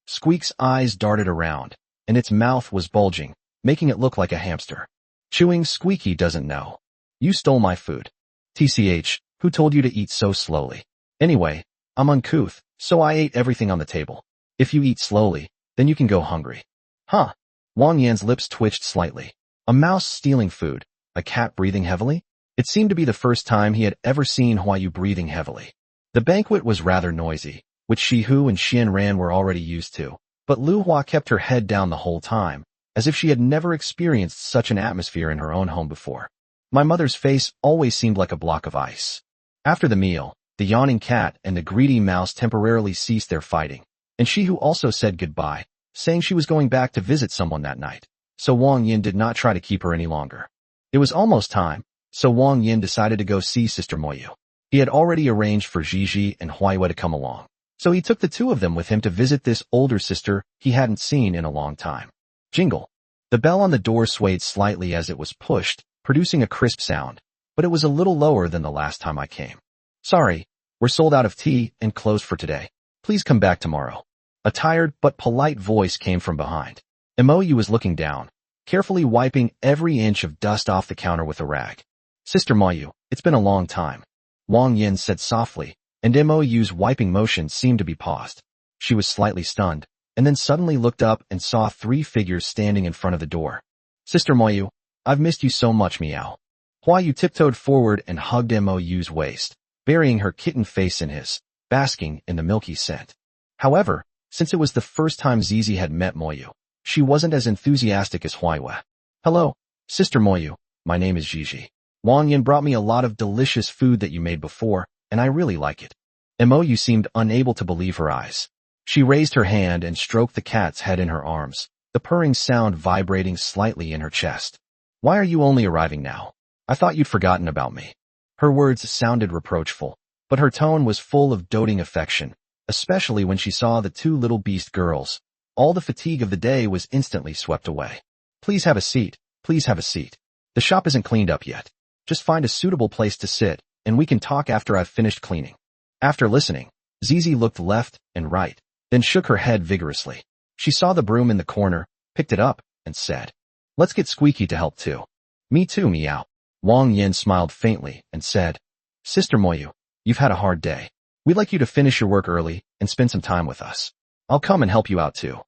Squeak's eyes darted around, and its mouth was bulging, making it look like a hamster. Chewing Squeaky doesn't know. "You stole my food. TCH, who told you to eat so slowly? Anyway, I'm uncouth, so I ate everything on the table. If you eat slowly, then you can go hungry." Huh? Wang Yan's lips twitched slightly. A mouse stealing food, a cat breathing heavily? It seemed to be the first time he had ever seen Huayu breathing heavily. The banquet was rather noisy, which Shihu and Xian Ran were already used to, but Lu Hua kept her head down the whole time, as if she had never experienced such an atmosphere in her own home before. My mother's face always seemed like a block of ice. After the meal, the yawning cat and the greedy mouse temporarily ceased their fighting, and Shihu also said goodbye, saying she was going back to visit someone that night, so Wang Yan did not try to keep her any longer. It was almost time, so Wang Yan decided to go see Sister Moyu. He had already arranged for Gigi and Huaiyue to come along, so he took the two of them with him to visit this older sister he hadn't seen in a long time. Jingle. The bell on the door swayed slightly as it was pushed, producing a crisp sound, but it was a little lower than the last time I came. Sorry, we're sold out of tea and closed for today. Please come back tomorrow. A tired but polite voice came from behind. Moyu was looking down, carefully wiping every inch of dust off the counter with a rag. Sister Moyu, it's been a long time. Wang Yan said softly, and Moyu's wiping motion seemed to be paused. She was slightly stunned, and then suddenly looked up and saw 3 figures standing in front of the door. Sister Moyu, I've missed you so much, meow. Huayu tiptoed forward and hugged Moyu's waist, burying her kitten face in his, basking in the milky scent. However, since it was the first time Zizi had met Moyu, she wasn't as enthusiastic as Huaiyue. Hello, Sister Moyu, my name is Gigi. Wang Yan brought me a lot of delicious food that you made before, and I really like it. Moyu seemed unable to believe her eyes. She raised her hand and stroked the cat's head in her arms, the purring sound vibrating slightly in her chest. Why are you only arriving now? I thought you'd forgotten about me. Her words sounded reproachful, but her tone was full of doting affection, especially when she saw the 2 little beast girls. All the fatigue of the day was instantly swept away. Please have a seat, please have a seat. The shop isn't cleaned up yet. Just find a suitable place to sit, and we can talk after I've finished cleaning. After listening, Zizi looked left and right, then shook her head vigorously. She saw the broom in the corner, picked it up, and said, Let's get Squeaky to help too. Me too, meow. Wang Yan smiled faintly and said, Sister Moyu, you've had a hard day. We'd like you to finish your work early and spend some time with us. I'll come and help you out too.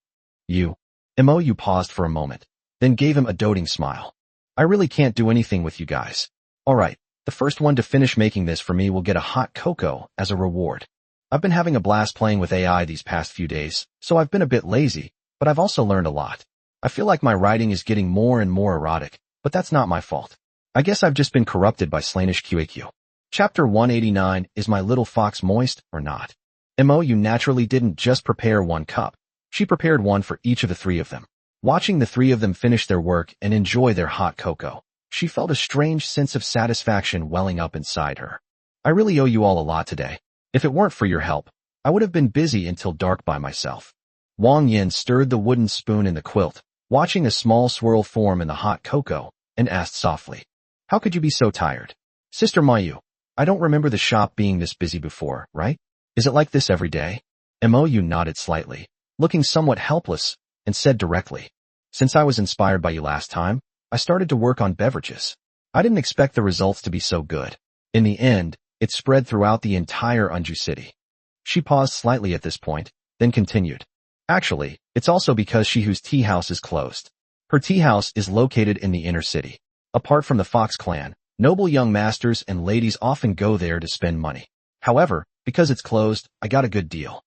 You. Moyu paused for a moment, then gave him a doting smile. I really can't do anything with you guys. Alright, the first one to finish making this for me will get a hot cocoa as a reward. I've been having a blast playing with AI these past few days, so I've been a bit lazy, but I've also learned a lot. I feel like my writing is getting more and more erotic, but that's not my fault. I guess I've just been corrupted by Slanish QAQ. Chapter 189, Is My Little Fox Moist or Not? Moyu naturally didn't just prepare 1 cup. She prepared 1 for each of the 3 of them. Watching the 3 of them finish their work and enjoy their hot cocoa, she felt a strange sense of satisfaction welling up inside her. I really owe you all a lot today. If it weren't for your help, I would have been busy until dark by myself. Wang Yan stirred the wooden spoon in the quilt, watching a small swirl form in the hot cocoa, and asked softly, How could you be so tired? Sister Moyu, I don't remember the shop being this busy before, right? Is it like this every day? Moyu nodded slightly, looking somewhat helpless, and said directly, Since I was inspired by you last time, I started to work on beverages. I didn't expect the results to be so good. In the end, it spread throughout the entire Unju city. She paused slightly at this point, then continued. Actually, it's also because Shihu's tea house is closed. Her tea house is located in the inner city. Apart from the Fox clan, noble young masters and ladies often go there to spend money. However, because it's closed, I got a good deal.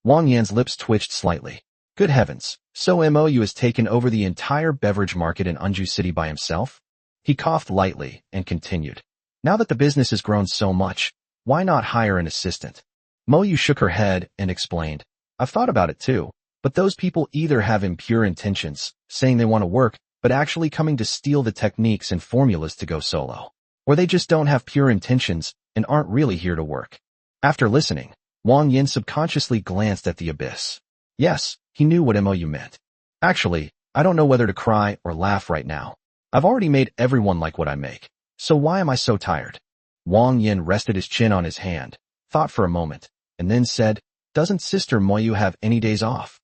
Wang Yan's lips twitched slightly. Good heavens, so Moyu has taken over the entire beverage market in Unju City by himself? He coughed lightly and continued. Now that the business has grown so much, why not hire an assistant? Moyu shook her head and explained. I've thought about it too, but those people either have impure intentions, saying they want to work, but actually coming to steal the techniques and formulas to go solo. Or they just don't have pure intentions and aren't really here to work. After listening, Wang Yan subconsciously glanced at the abyss. Yes, he knew what Moyu meant. Actually, I don't know whether to cry or laugh right now. I've already made everyone like what I make, so why am I so tired? Wang Yan rested his chin on his hand, thought for a moment, and then said, Doesn't Sister Moyu have any days off?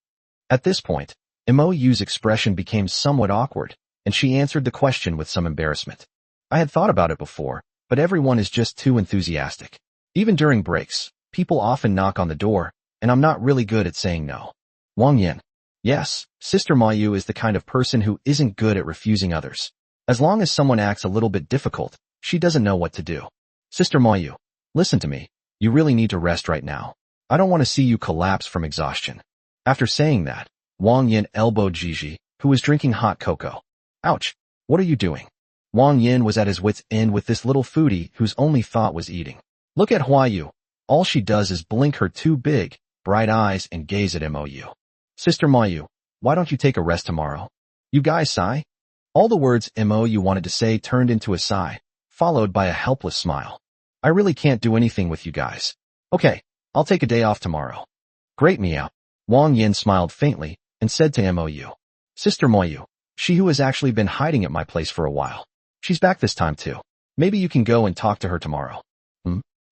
At this point, Moyu's expression became somewhat awkward, and she answered the question with some embarrassment. I had thought about it before, but everyone is just too enthusiastic. Even during breaks, people often knock on the door, and I'm not really good at saying no. Wang Yan. Yes, Sister Mayu is the kind of person who isn't good at refusing others. As long as someone acts a little bit difficult, she doesn't know what to do. Sister Mayu, listen to me. You really need to rest right now. I don't want to see you collapse from exhaustion. After saying that, Wang Yan elbowed Gigi, who was drinking hot cocoa. Ouch! What are you doing? Wang Yan was at his wit's end with this little foodie whose only thought was eating. Look at Huayu. All she does is blink her two big, bright eyes and gaze at Mou. Sister Mayu, why don't you take a rest tomorrow? You guys sigh? All the words Mou wanted to say turned into a sigh, followed by a helpless smile. I really can't do anything with you guys. Okay, I'll take a day off tomorrow. Great meow. Wang Yan smiled faintly and said to Mou. Sister Mayu, she who has actually been hiding at my place for a while. She's back this time too. Maybe you can go and talk to her tomorrow.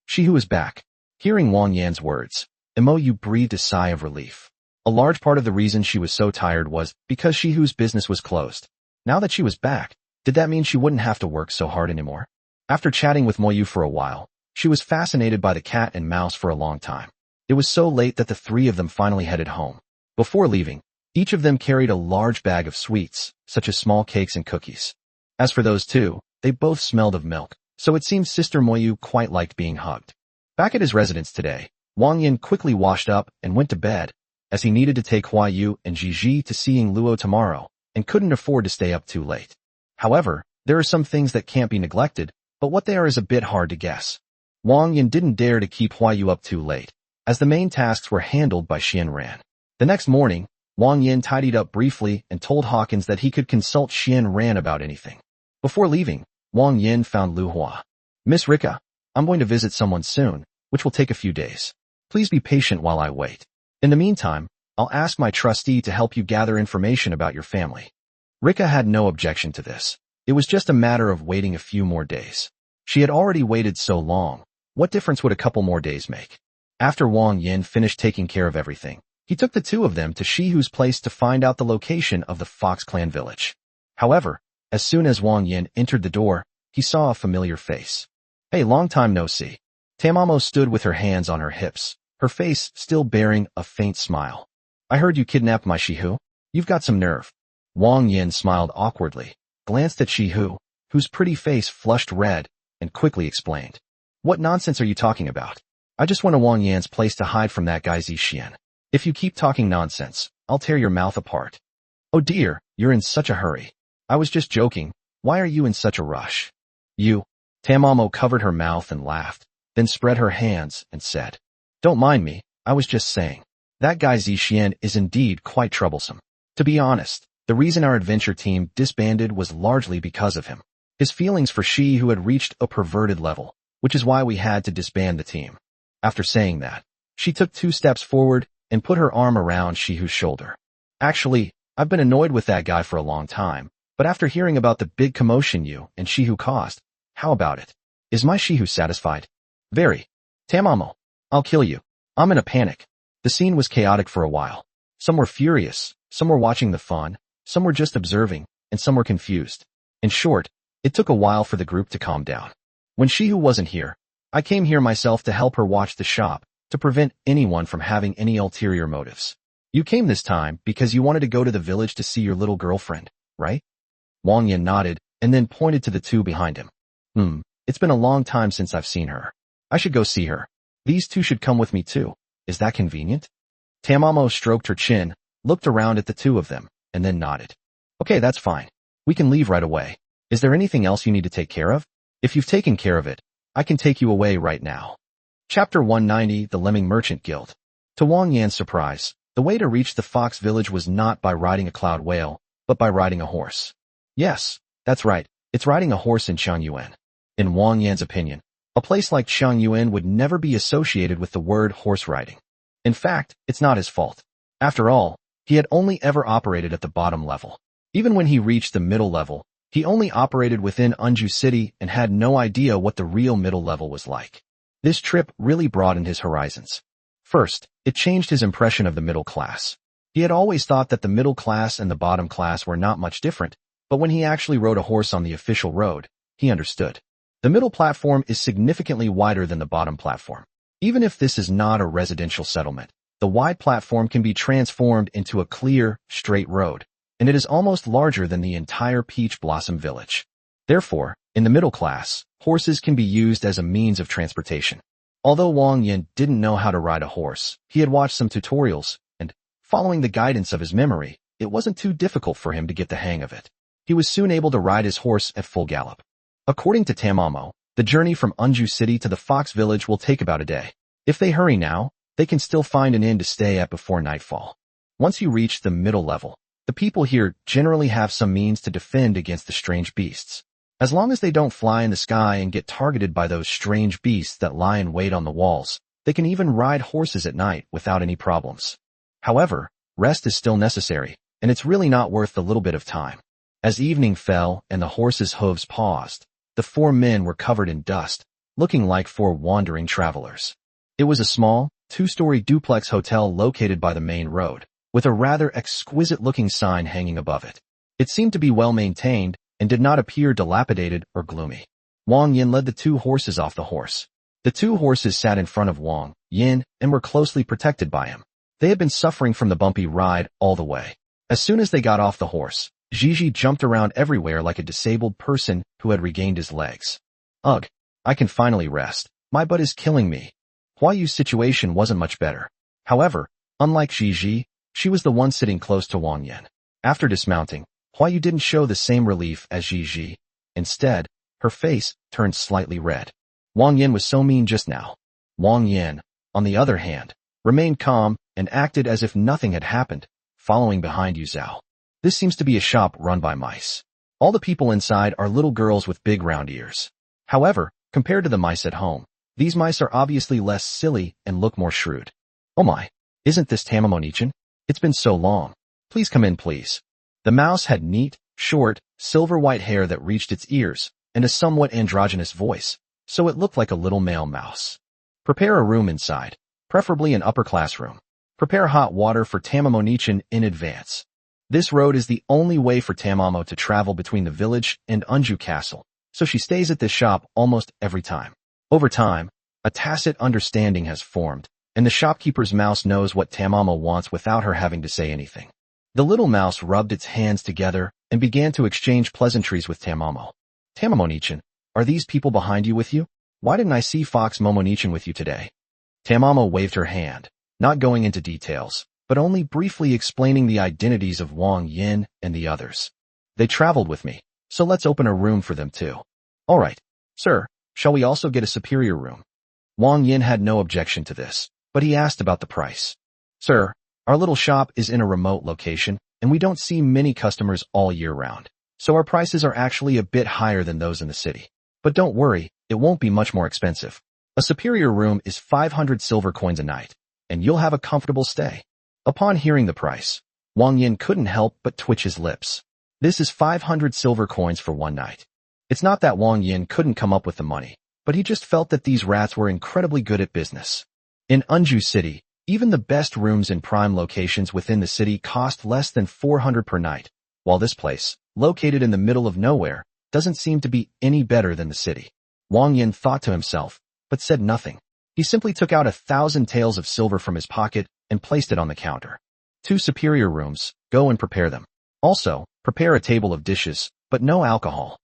She who is back. Hearing Wang Yan's words, Mou breathed a sigh of relief. A large part of the reason she was so tired was because she whose business was closed. Now that she was back, did that mean she wouldn't have to work so hard anymore? After chatting with Mou for a while, she was fascinated by the cat and mouse for a long time. It was so late that the three of them finally headed home. Before leaving, each of them carried a large bag of sweets, such as small cakes and cookies. As for those two, they both smelled of milk, so it seems Sister Mou quite liked being hugged. Back at his residence today, Wang Yan quickly washed up and went to bed, as he needed to take Huayu and Gigi to seeing Luo tomorrow, and couldn't afford to stay up too late. However, there are some things that can't be neglected, but what they are is a bit hard to guess. Wang Yan didn't dare to keep Huayu up too late, as the main tasks were handled by Xian Ran. The next morning, Wang Yan tidied up briefly and told Hawkins that he could consult Xian Ran about anything. Before leaving, Wang Yan found Lu Hua. Miss Rika, I'm going to visit someone soon, which will take a few days. Please be patient while I wait. In the meantime, I'll ask my trustee to help you gather information about your family. Rika had no objection to this. It was just a matter of waiting a few more days. She had already waited so long. What difference would a couple more days make? After Wang Yan finished taking care of everything, he took the two of them to Shihu's place to find out the location of the Fox Clan village. However, as soon as Wang Yan entered the door, he saw a familiar face. Hey, long time no see. Tamamo stood with her hands on her hips, her face still bearing a faint smile. I heard you kidnapped my Shihu. You've got some nerve. Wang Yan smiled awkwardly, glanced at Shihu, whose pretty face flushed red, and quickly explained. What nonsense are you talking about? I just went to Wang Yan's place to hide from that guy Zixian. If you keep talking nonsense, I'll tear your mouth apart. Oh dear, you're in such a hurry. I was just joking. Why are you in such a rush? You. Tamamo covered her mouth and laughed, then spread her hands and said, Don't mind me, I was just saying. That guy Zixian is indeed quite troublesome. To be honest, the reason our adventure team disbanded was largely because of him. His feelings for Shi who had reached a perverted level, which is why we had to disband the team. After saying that, she took 2 steps forward and put her arm around Shihu's shoulder. Actually, I've been annoyed with that guy for a long time, but after hearing about the big commotion you and Shihu caused, how about it? Is my Shihu satisfied? Very. Tamamo, I'll kill you. I'm in a panic. The scene was chaotic for a while. Some were furious, some were watching the fun, some were just observing, and some were confused. In short, it took a while for the group to calm down. When Shihu wasn't here, I came here myself to help her watch the shop, to prevent anyone from having any ulterior motives. You came this time because you wanted to go to the village to see your little girlfriend, right? Wang Yan nodded, and then pointed to the two behind him. It's been a long time since I've seen her. I should go see her. These two should come with me too. Is that convenient? Tamamo stroked her chin, looked around at the two of them, and then nodded. Okay, that's fine. We can leave right away. Is there anything else you need to take care of? If you've taken care of it, I can take you away right now. Chapter 190, The Lemming Merchant Guild. To Wang Yan's surprise, the way to reach the Fox Village was not by riding a cloud whale, but by riding a horse. Yes, that's right, it's riding a horse in Changyuan. In Wang Yan's opinion, a place like Changyuan would never be associated with the word horse riding. In fact, it's not his fault. After all, he had only ever operated at the bottom level. Even when he reached the middle level, he only operated within Unju City and had no idea what the real middle level was like. This trip really broadened his horizons. First, it changed his impression of the middle class. He had always thought that the middle class and the bottom class were not much different, but when he actually rode a horse on the official road, he understood. The middle platform is significantly wider than the bottom platform. Even if this is not a residential settlement, The wide platform can be transformed into a clear, straight road, and it is almost larger than the entire Peach Blossom Village. Therefore, in the middle class, horses can be used as a means of transportation. Although Wang Yan didn't know how to ride a horse, he had watched some tutorials, and, following the guidance of his memory, it wasn't too difficult for him to get the hang of it. He was soon able to ride his horse at full gallop. According to Tamamo, the journey from Unju City to the Fox Village will take about a day. If they hurry now, they can still find an inn to stay at before nightfall. Once you reach the middle level, the people here generally have some means to defend against the strange beasts. As long as they don't fly in the sky and get targeted by those strange beasts that lie in wait on the walls, they can even ride horses at night without any problems. However, rest is still necessary, and it's really not worth the little bit of time. As evening fell and the horses' hooves paused, the four men were covered in dust, looking like four wandering travelers. It was a small, two-story duplex hotel located by the main road, with a rather exquisite-looking sign hanging above it. It seemed to be well-maintained and did not appear dilapidated or gloomy. Wang Yan led the two horses off the horse. The two horses sat in front of Wang Yan and were closely protected by him. They had been suffering from the bumpy ride all the way. As soon as they got off the horse, Gigi jumped around everywhere like a disabled person who had regained his legs. Ugh, I can finally rest. My butt is killing me. Hua Yu's situation wasn't much better. However, unlike Gigi, she was the one sitting close to Wang Yan. After dismounting, Hua Yu didn't show the same relief as Gigi. Instead, her face turned slightly red. Wang Yan was so mean just now. Wang Yan, on the other hand, remained calm and acted as if nothing had happened, following behind Yu Zhao. This seems to be a shop run by mice. All the people inside are little girls with big round ears. However, compared to the mice at home, these mice are obviously less silly and look more shrewd. Oh my, isn't this Tamamo-nichan? It's been so long. Please come in, please. The mouse had neat, short, silver-white hair that reached its ears, and a somewhat androgynous voice, so it looked like a little male mouse. Prepare a room inside, preferably an upper-class room. Prepare hot water for Tamamo-nichan in advance. This road is the only way for Tamamo to travel between the village and Unju Castle, so she stays at this shop almost every time. Over time, a tacit understanding has formed, and the shopkeeper's mouse knows what Tamamo wants without her having to say anything. The little mouse rubbed its hands together and began to exchange pleasantries with Tamamo. Tamamo-nichan, are these people behind you with you? Why didn't I see Fox Momo-nichan with you today? Tamamo waved her hand, not going into details, but only briefly explaining the identities of Wang Yan and the others. They traveled with me, so let's open a room for them too. All right, sir, shall we also get a superior room? Wang Yan had no objection to this, but he asked about the price. Sir, our little shop is in a remote location, and we don't see many customers all year round, so our prices are actually a bit higher than those in the city. But don't worry, it won't be much more expensive. A superior room is 500 silver coins a night, and you'll have a comfortable stay. Upon hearing the price, Wang Yan couldn't help but twitch his lips. This is 500 silver coins for one night. It's not that Wang Yan couldn't come up with the money, but he just felt that these rats were incredibly good at business. In Unju City, even the best rooms in prime locations within the city cost less than 400 per night, while this place, located in the middle of nowhere, doesn't seem to be any better than the city. Wang Yan thought to himself, but said nothing. He simply took out 1,000 taels of silver from his pocket and placed it on the counter. 2 superior rooms, go and prepare them. Also, prepare a table of dishes, but no alcohol.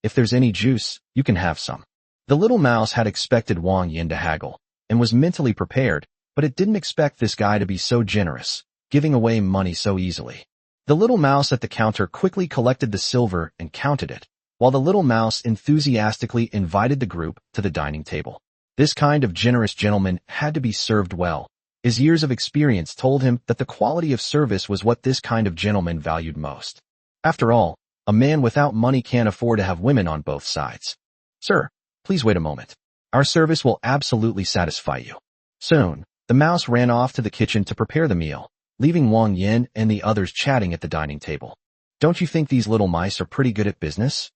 If there's any juice, you can have some. The little mouse had expected Wang Yan to haggle, and was mentally prepared, but it didn't expect this guy to be so generous, giving away money so easily. The little mouse at the counter quickly collected the silver and counted it, while the little mouse enthusiastically invited the group to the dining table. This kind of generous gentleman had to be served well. His years of experience told him that the quality of service was what this kind of gentleman valued most. After all, a man without money can't afford to have women on both sides. Sir, please wait a moment. Our service will absolutely satisfy you. Soon, the mouse ran off to the kitchen to prepare the meal, leaving Wang Yan and the others chatting at the dining table. Don't you think these little mice are pretty good at business?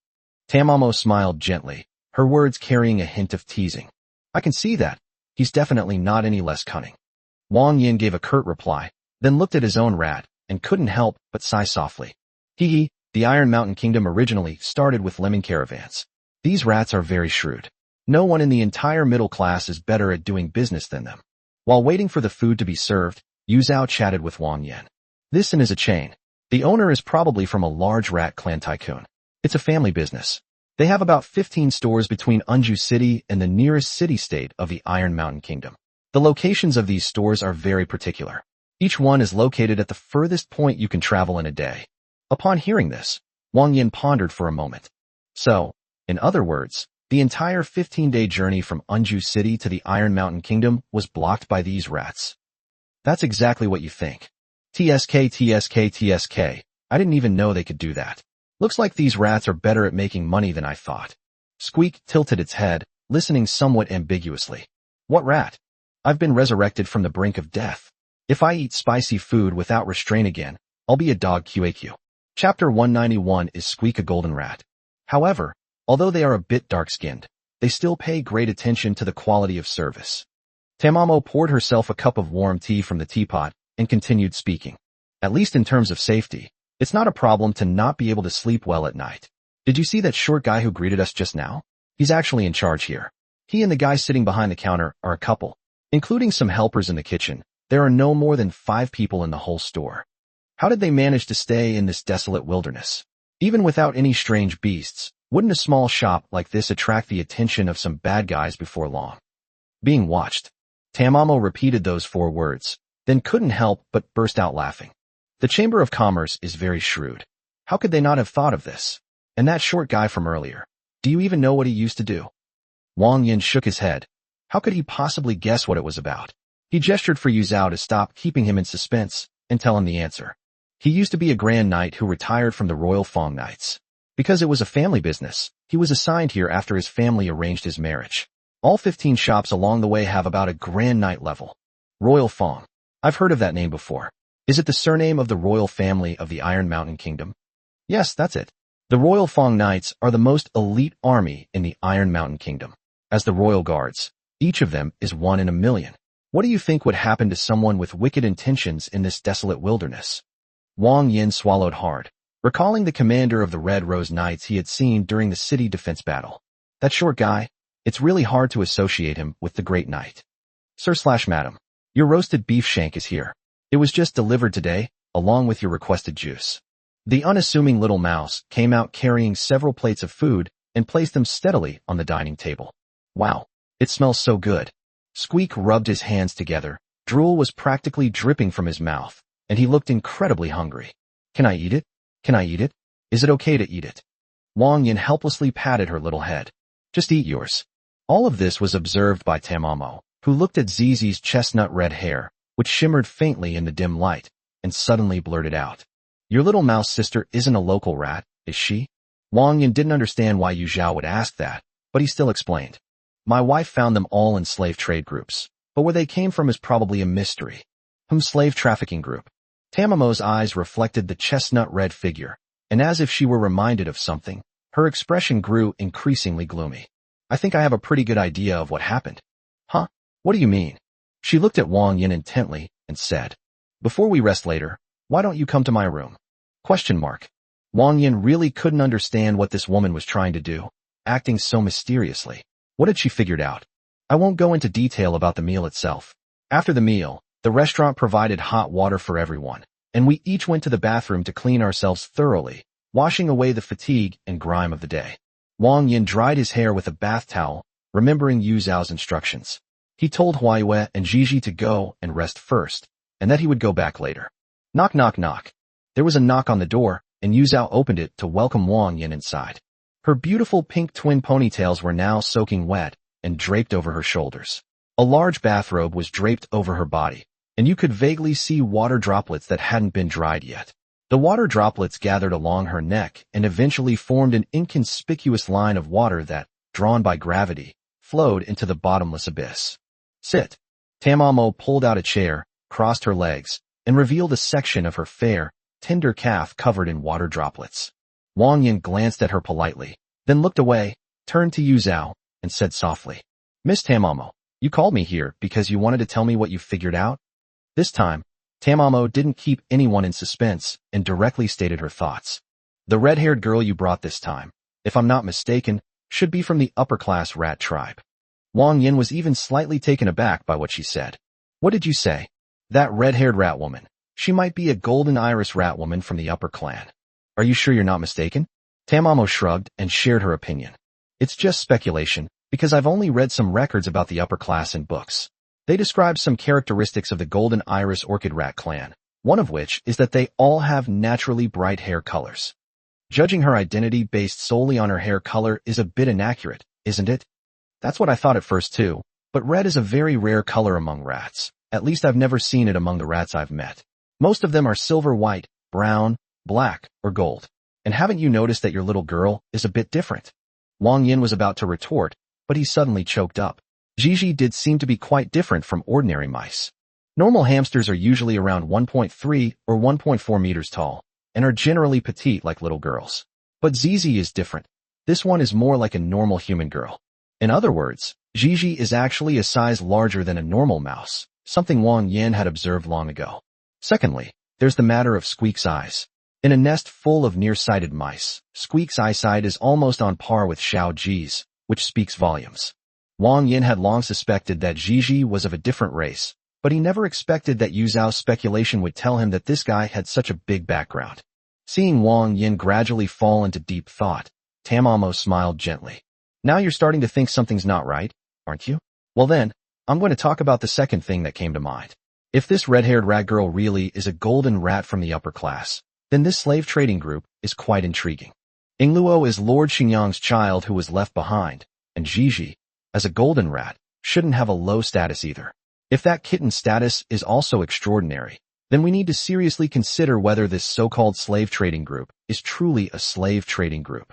Tamamo smiled gently, her words carrying a hint of teasing. I can see that. He's definitely not any less cunning. Wang Yan gave a curt reply, then looked at his own rat, and couldn't help but sigh softly. Hee, the Iron Mountain Kingdom originally started with lemon caravans. These rats are very shrewd. No one in the entire middle class is better at doing business than them. While waiting for the food to be served, Yu Zhao chatted with Wang Yan. This inn is a chain. The owner is probably from a large rat clan tycoon. It's a family business. They have about 15 stores between Unju City and the nearest city-state of the Iron Mountain Kingdom. The locations of these stores are very particular. Each one is located at the furthest point you can travel in a day. Upon hearing this, Wang Yan pondered for a moment. So, in other words, the entire 15-day journey from Unju City to the Iron Mountain Kingdom was blocked by these rats. That's exactly what you think. TSK, TSK, TSK. I didn't even know they could do that. Looks like these rats are better at making money than I thought. Squeak tilted its head, listening somewhat ambiguously. What rat? I've been resurrected from the brink of death. If I eat spicy food without restraint again, I'll be a dog QAQ. Chapter 191 is Squeak a golden rat. However, although they are a bit dark-skinned, they still pay great attention to the quality of service. Tamamo poured herself a cup of warm tea from the teapot and continued speaking. At least in terms of safety, it's not a problem to not be able to sleep well at night. Did you see that short guy who greeted us just now? He's actually in charge here. He and the guy sitting behind the counter are a couple. Including some helpers in the kitchen, there are no more than 5 people in the whole store. How did they manage to stay in this desolate wilderness? Even without any strange beasts, wouldn't a small shop like this attract the attention of some bad guys before long? Being watched. Tamamo repeated those 4 words, then couldn't help but burst out laughing. The Chamber of Commerce is very shrewd. How could they not have thought of this? And that short guy from earlier, do you even know what he used to do? Wang Yan shook his head. How could he possibly guess what it was about? He gestured for Yu Zhao to stop keeping him in suspense and tell him the answer. He used to be a Grand Knight who retired from the Royal Fong Knights. Because it was a family business, he was assigned here after his family arranged his marriage. All 15 shops along the way have about a Grand Knight level. Royal Fong. I've heard of that name before. Is it the surname of the royal family of the Iron Mountain Kingdom? Yes, that's it. The Royal Fong Knights are the most elite army in the Iron Mountain Kingdom. As the Royal Guards, each of them is 1 in a million. What do you think would happen to someone with wicked intentions in this desolate wilderness? Wang Yan swallowed hard, recalling the commander of the Red Rose Knights he had seen during the city defense battle. That short guy, it's really hard to associate him with the Great Knight. Sir/Madam, your roasted beef shank is here. It was just delivered today, along with your requested juice. The unassuming little mouse came out carrying several plates of food and placed them steadily on the dining table. Wow, it smells so good. Squeak rubbed his hands together. Drool was practically dripping from his mouth, and he looked incredibly hungry. Can I eat it? Can I eat it? Is it okay to eat it? Wang Yan helplessly patted her little head. Just eat yours. All of this was observed by Tamamo, who looked at Zizi's chestnut red hair, which shimmered faintly in the dim light, and suddenly blurted out. Your little mouse sister isn't a local rat, is she? Wang Yan didn't understand why Yu Zhao would ask that, but he still explained. My wife found them all in slave trade groups, but where they came from is probably a mystery. Slave trafficking group. Tamamo's eyes reflected the chestnut red figure, and as if she were reminded of something, her expression grew increasingly gloomy. I think I have a pretty good idea of what happened. Huh? What do you mean? She looked at Wang Yan intently and said, Before we rest later, why don't you come to my room? ? Wang Yan really couldn't understand what this woman was trying to do, acting so mysteriously. What had she figured out? I won't go into detail about the meal itself. After the meal, the restaurant provided hot water for everyone, and we each went to the bathroom to clean ourselves thoroughly, washing away the fatigue and grime of the day. Wang Yan dried his hair with a bath towel, remembering Yu Zhao's instructions. He told Huaiyue and Gigi to go and rest first, and that he would go back later. Knock, knock, knock. There was a knock on the door, and Yu Zhao opened it to welcome Wang Yan inside. Her beautiful pink twin ponytails were now soaking wet and draped over her shoulders. A large bathrobe was draped over her body, and you could vaguely see water droplets that hadn't been dried yet. The water droplets gathered along her neck and eventually formed an inconspicuous line of water that, drawn by gravity, flowed into the bottomless abyss. Sit. Tamamo pulled out a chair, crossed her legs, and revealed a section of her fair, tender calf covered in water droplets. Wang Yan glanced at her politely, then looked away, turned to Yu Zhao, and said softly, Miss Tamamo, you called me here because you wanted to tell me what you figured out? This time, Tamamo didn't keep anyone in suspense and directly stated her thoughts. The red-haired girl you brought this time, if I'm not mistaken, should be from the upper-class rat tribe. Wang Yan was even slightly taken aback by what she said. What did you say? That red-haired rat woman. She might be a golden iris rat woman from the upper clan. Are you sure you're not mistaken? Tamamo shrugged and shared her opinion. It's just speculation, because I've only read some records about the upper class in books. They describe some characteristics of the golden iris orchid rat clan, one of which is that they all have naturally bright hair colors. Judging her identity based solely on her hair color is a bit inaccurate, isn't it? That's what I thought at first too, but red is a very rare color among rats. At least I've never seen it among the rats I've met. Most of them are silver white, brown, black, or gold. And haven't you noticed that your little girl is a bit different? Wang Yan was about to retort, but he suddenly choked up. Gigi did seem to be quite different from ordinary mice. Normal hamsters are usually around 1.3 or 1.4 meters tall, and are generally petite like little girls. But Zizi is different. This one is more like a normal human girl. In other words, Gigi is actually a size larger than a normal mouse, something Wang Yan had observed long ago. Secondly, there's the matter of Squeak's eyes. In a nest full of nearsighted mice, Squeak's eyesight is almost on par with Xiao Ji's, which speaks volumes. Wang Yan had long suspected that Gigi was of a different race, but he never expected that Yu Zhao's speculation would tell him that this guy had such a big background. Seeing Wang Yan gradually fall into deep thought, Tamamo smiled gently. Now you're starting to think something's not right, aren't you? Well then, I'm going to talk about the second thing that came to mind. If this red-haired rat girl really is a golden rat from the upper class, then this slave trading group is quite intriguing. Yingluo is Lord Xingyang's child who was left behind, and Gigi, as a golden rat, shouldn't have a low status either. If that kitten status is also extraordinary, then we need to seriously consider whether this so-called slave trading group is truly a slave trading group.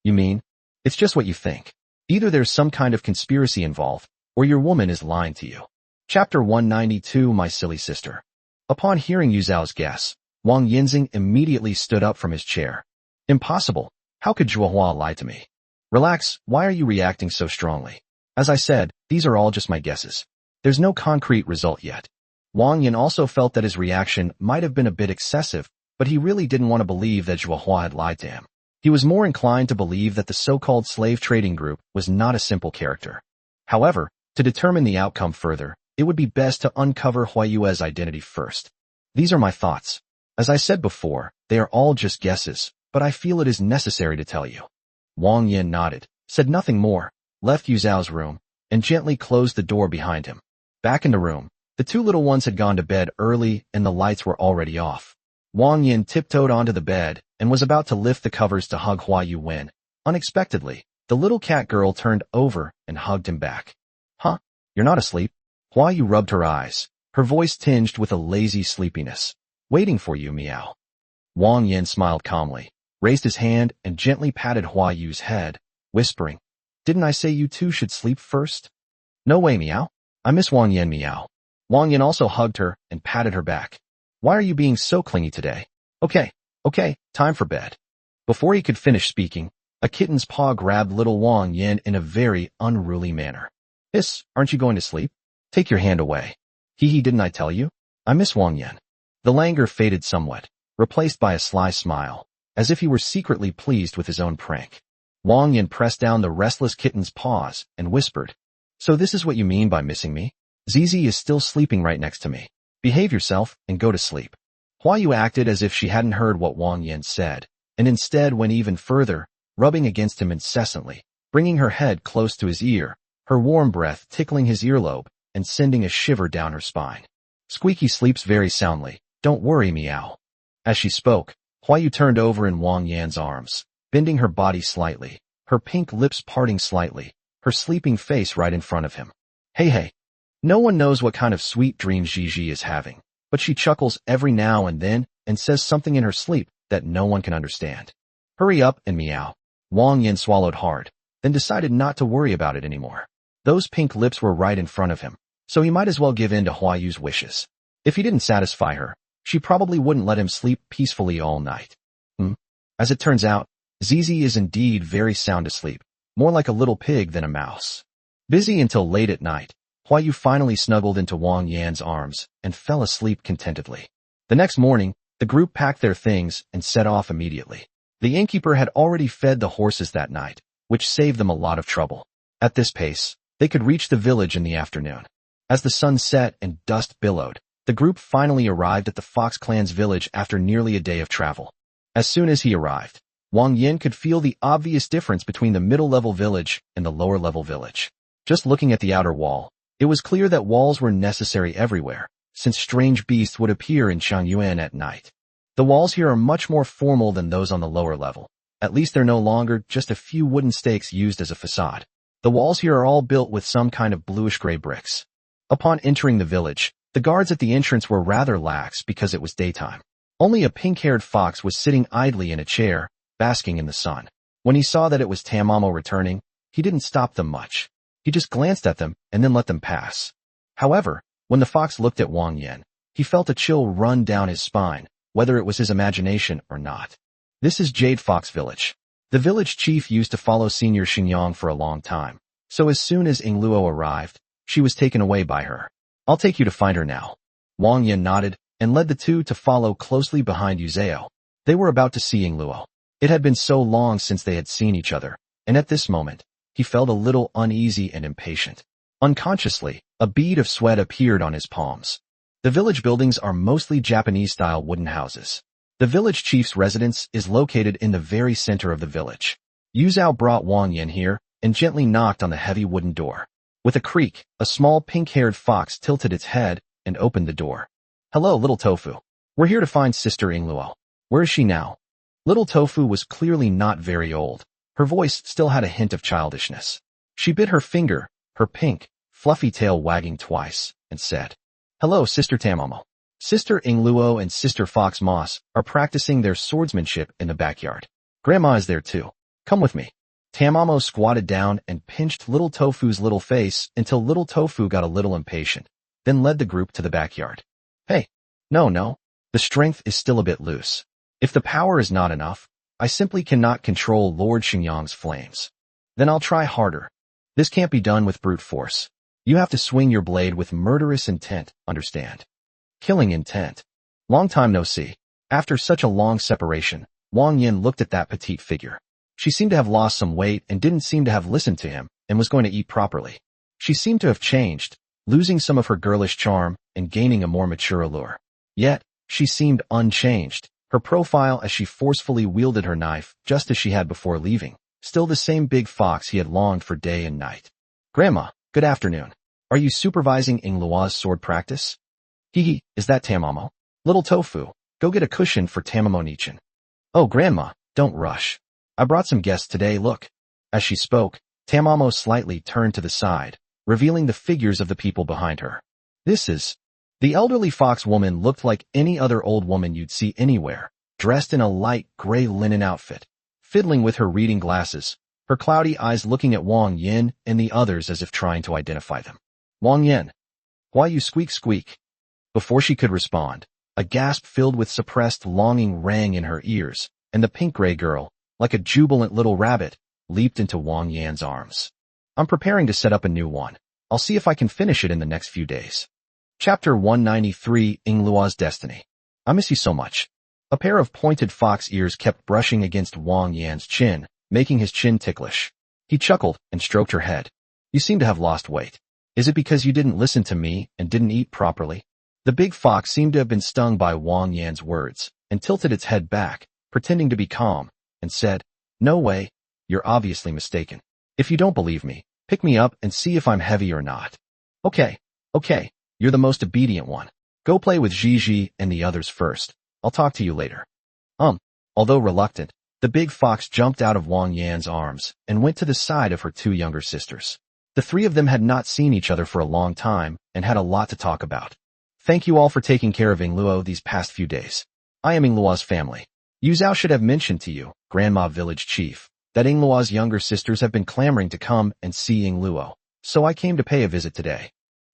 You mean? It's just what you think. Either there's some kind of conspiracy involved, or your woman is lying to you. Chapter 192, My Silly Sister. Upon hearing Yu Zhao's guess, Wang Yanxing immediately stood up from his chair. Impossible. How could Zhuohua lie to me? Relax, why are you reacting so strongly? As I said, these are all just my guesses. There's no concrete result yet. Wang Yan also felt that his reaction might have been a bit excessive, but he really didn't want to believe that Zhuohua had lied to him. He was more inclined to believe that the so-called slave trading group was not a simple character. However, to determine the outcome further, it would be best to uncover Huayue's identity first. These are my thoughts. As I said before, they are all just guesses, but I feel it is necessary to tell you. Wang Yan nodded, said nothing more, left Yu Zhao's room, and gently closed the door behind him. Back in the room, the two little ones had gone to bed early and the lights were already off. Wang Yan tiptoed onto the bed and was about to lift the covers to hug Huayu when, unexpectedly, the little cat girl turned over and hugged him back. Huh? You're not asleep? Huayu rubbed her eyes, her voice tinged with a lazy sleepiness. Waiting for you, meow. Wang Yan smiled calmly, raised his hand and gently patted Huayu's head, whispering, Didn't I say you two should sleep first? No way, meow. I miss Wang Yan, meow. Wang Yan also hugged her and patted her back. Why are you being so clingy today? Okay, time for bed. Before he could finish speaking, a kitten's paw grabbed little Wang Yan in a very unruly manner. Hiss, aren't you going to sleep? Take your hand away. Hee, didn't I tell you? I miss Wang Yan. The languor faded somewhat, replaced by a sly smile, as if he were secretly pleased with his own prank. Wang Yan pressed down the restless kitten's paws and whispered, So this is what you mean by missing me? Zizi is still sleeping right next to me. Behave yourself and go to sleep. Huayu acted as if she hadn't heard what Wang Yan said, and instead went even further, rubbing against him incessantly, bringing her head close to his ear, her warm breath tickling his earlobe and sending a shiver down her spine. Squeaky sleeps very soundly. Don't worry, meow. As she spoke, Huayu turned over in Wang Yan's arms, bending her body slightly, her pink lips parting slightly, her sleeping face right in front of him. Hey. No one knows what kind of sweet dreams Gigi is having, but she chuckles every now and then and says something in her sleep that no one can understand. Hurry up and meow. Wang Yan swallowed hard, then decided not to worry about it anymore. Those pink lips were right in front of him, so he might as well give in to Huayu's wishes. If he didn't satisfy her, she probably wouldn't let him sleep peacefully all night. As it turns out, Zizi is indeed very sound asleep, more like a little pig than a mouse. Busy until late at night, Huayu finally snuggled into Wang Yan's arms and fell asleep contentedly. The next morning, the group packed their things and set off immediately. The innkeeper had already fed the horses that night, which saved them a lot of trouble. At this pace, they could reach the village in the afternoon. As the sun set and dust billowed, the group finally arrived at the Fox clan's village after nearly a day of travel. As soon as he arrived, Wang Yan could feel the obvious difference between the middle-level village and the lower-level village. Just looking at the outer wall, it was clear that walls were necessary everywhere, since strange beasts would appear in Changyuan at night. The walls here are much more formal than those on the lower level. At least they're no longer just a few wooden stakes used as a facade. The walls here are all built with some kind of bluish-gray bricks. Upon entering the village, the guards at the entrance were rather lax because it was daytime. Only a pink-haired fox was sitting idly in a chair, basking in the sun. When he saw that it was Tamamo returning, he didn't stop them much. He just glanced at them and then let them pass. However, when the fox looked at Wang Yan, he felt a chill run down his spine, whether it was his imagination or not. This is Jade Fox Village. The village chief used to follow Senior Xingyang for a long time, so as soon as Ying Luo arrived, she was taken away by her. I'll take you to find her now. Wang Yan nodded and led the two to follow closely behind Yuzeo. They were about to see Ying Luo. It had been so long since they had seen each other, and at this moment, he felt a little uneasy and impatient. Unconsciously, a bead of sweat appeared on his palms. The village buildings are mostly Japanese-style wooden houses. The village chief's residence is located in the very center of the village. Yuzhao brought Wang Yan here and gently knocked on the heavy wooden door. With a creak, a small pink-haired fox tilted its head and opened the door. Hello, little Tofu. We're here to find Sister Ying Luo. Where is she now? Little Tofu was clearly not very old. Her voice still had a hint of childishness. She bit her finger, her pink, fluffy tail wagging twice, and said, Hello, Sister Tamamo. Sister Ying Luo and Sister Fox Moss are practicing their swordsmanship in the backyard. Grandma is there too. Come with me. Tamamo squatted down and pinched little Tofu's little face until little Tofu got a little impatient, then led the group to the backyard. Hey, no, the strength is still a bit loose. If the power is not enough, I simply cannot control Lord Xingyang's flames. Then I'll try harder. This can't be done with brute force. You have to swing your blade with murderous intent, understand? Killing intent. Long time no see. After such a long separation, Wang Yan looked at that petite figure. She seemed to have lost some weight and didn't seem to have listened to him and was going to eat properly. She seemed to have changed, losing some of her girlish charm and gaining a more mature allure. Yet, she seemed unchanged, her profile as she forcefully wielded her knife just as she had before leaving, still the same big fox he had longed for day and night. Grandma, good afternoon. Are you supervising Ying Luo's sword practice? Hee, is that Tamamo? Little Tofu, go get a cushion for Tamamo Nichin. Oh, Grandma, don't rush. I brought some guests today, look. As she spoke, Tamamo slightly turned to the side, revealing the figures of the people behind her. This is... The elderly fox woman looked like any other old woman you'd see anywhere, dressed in a light gray linen outfit, fiddling with her reading glasses, her cloudy eyes looking at Wang Yan and the others as if trying to identify them. Wang Yan, why you squeak? Before she could respond, a gasp filled with suppressed longing rang in her ears, and the pink-gray girl, like a jubilant little rabbit, leaped into Wang Yan's arms. I'm preparing to set up a new one. I'll see if I can finish it in the next few days. Chapter 193, Ying Luo's Destiny. I miss you so much. A pair of pointed fox ears kept brushing against Wang Yan's chin, making his chin ticklish. He chuckled and stroked her head. You seem to have lost weight. Is it because you didn't listen to me and didn't eat properly? The big fox seemed to have been stung by Wang Yan's words and tilted its head back, pretending to be calm, and said, No way, you're obviously mistaken. If you don't believe me, pick me up and see if I'm heavy or not. Okay, you're the most obedient one. Go play with Gigi and the others first. I'll talk to you later. Although reluctant, the big fox jumped out of Wang Yan's arms and went to the side of her two younger sisters. The three of them had not seen each other for a long time and had a lot to talk about. Thank you all for taking care of Ying Luo these past few days. I am Ying Luo's family. Yuzhao should have mentioned to you, Grandma Village Chief, that Ying Luo's younger sisters have been clamoring to come and see Ying Luo, so I came to pay a visit today.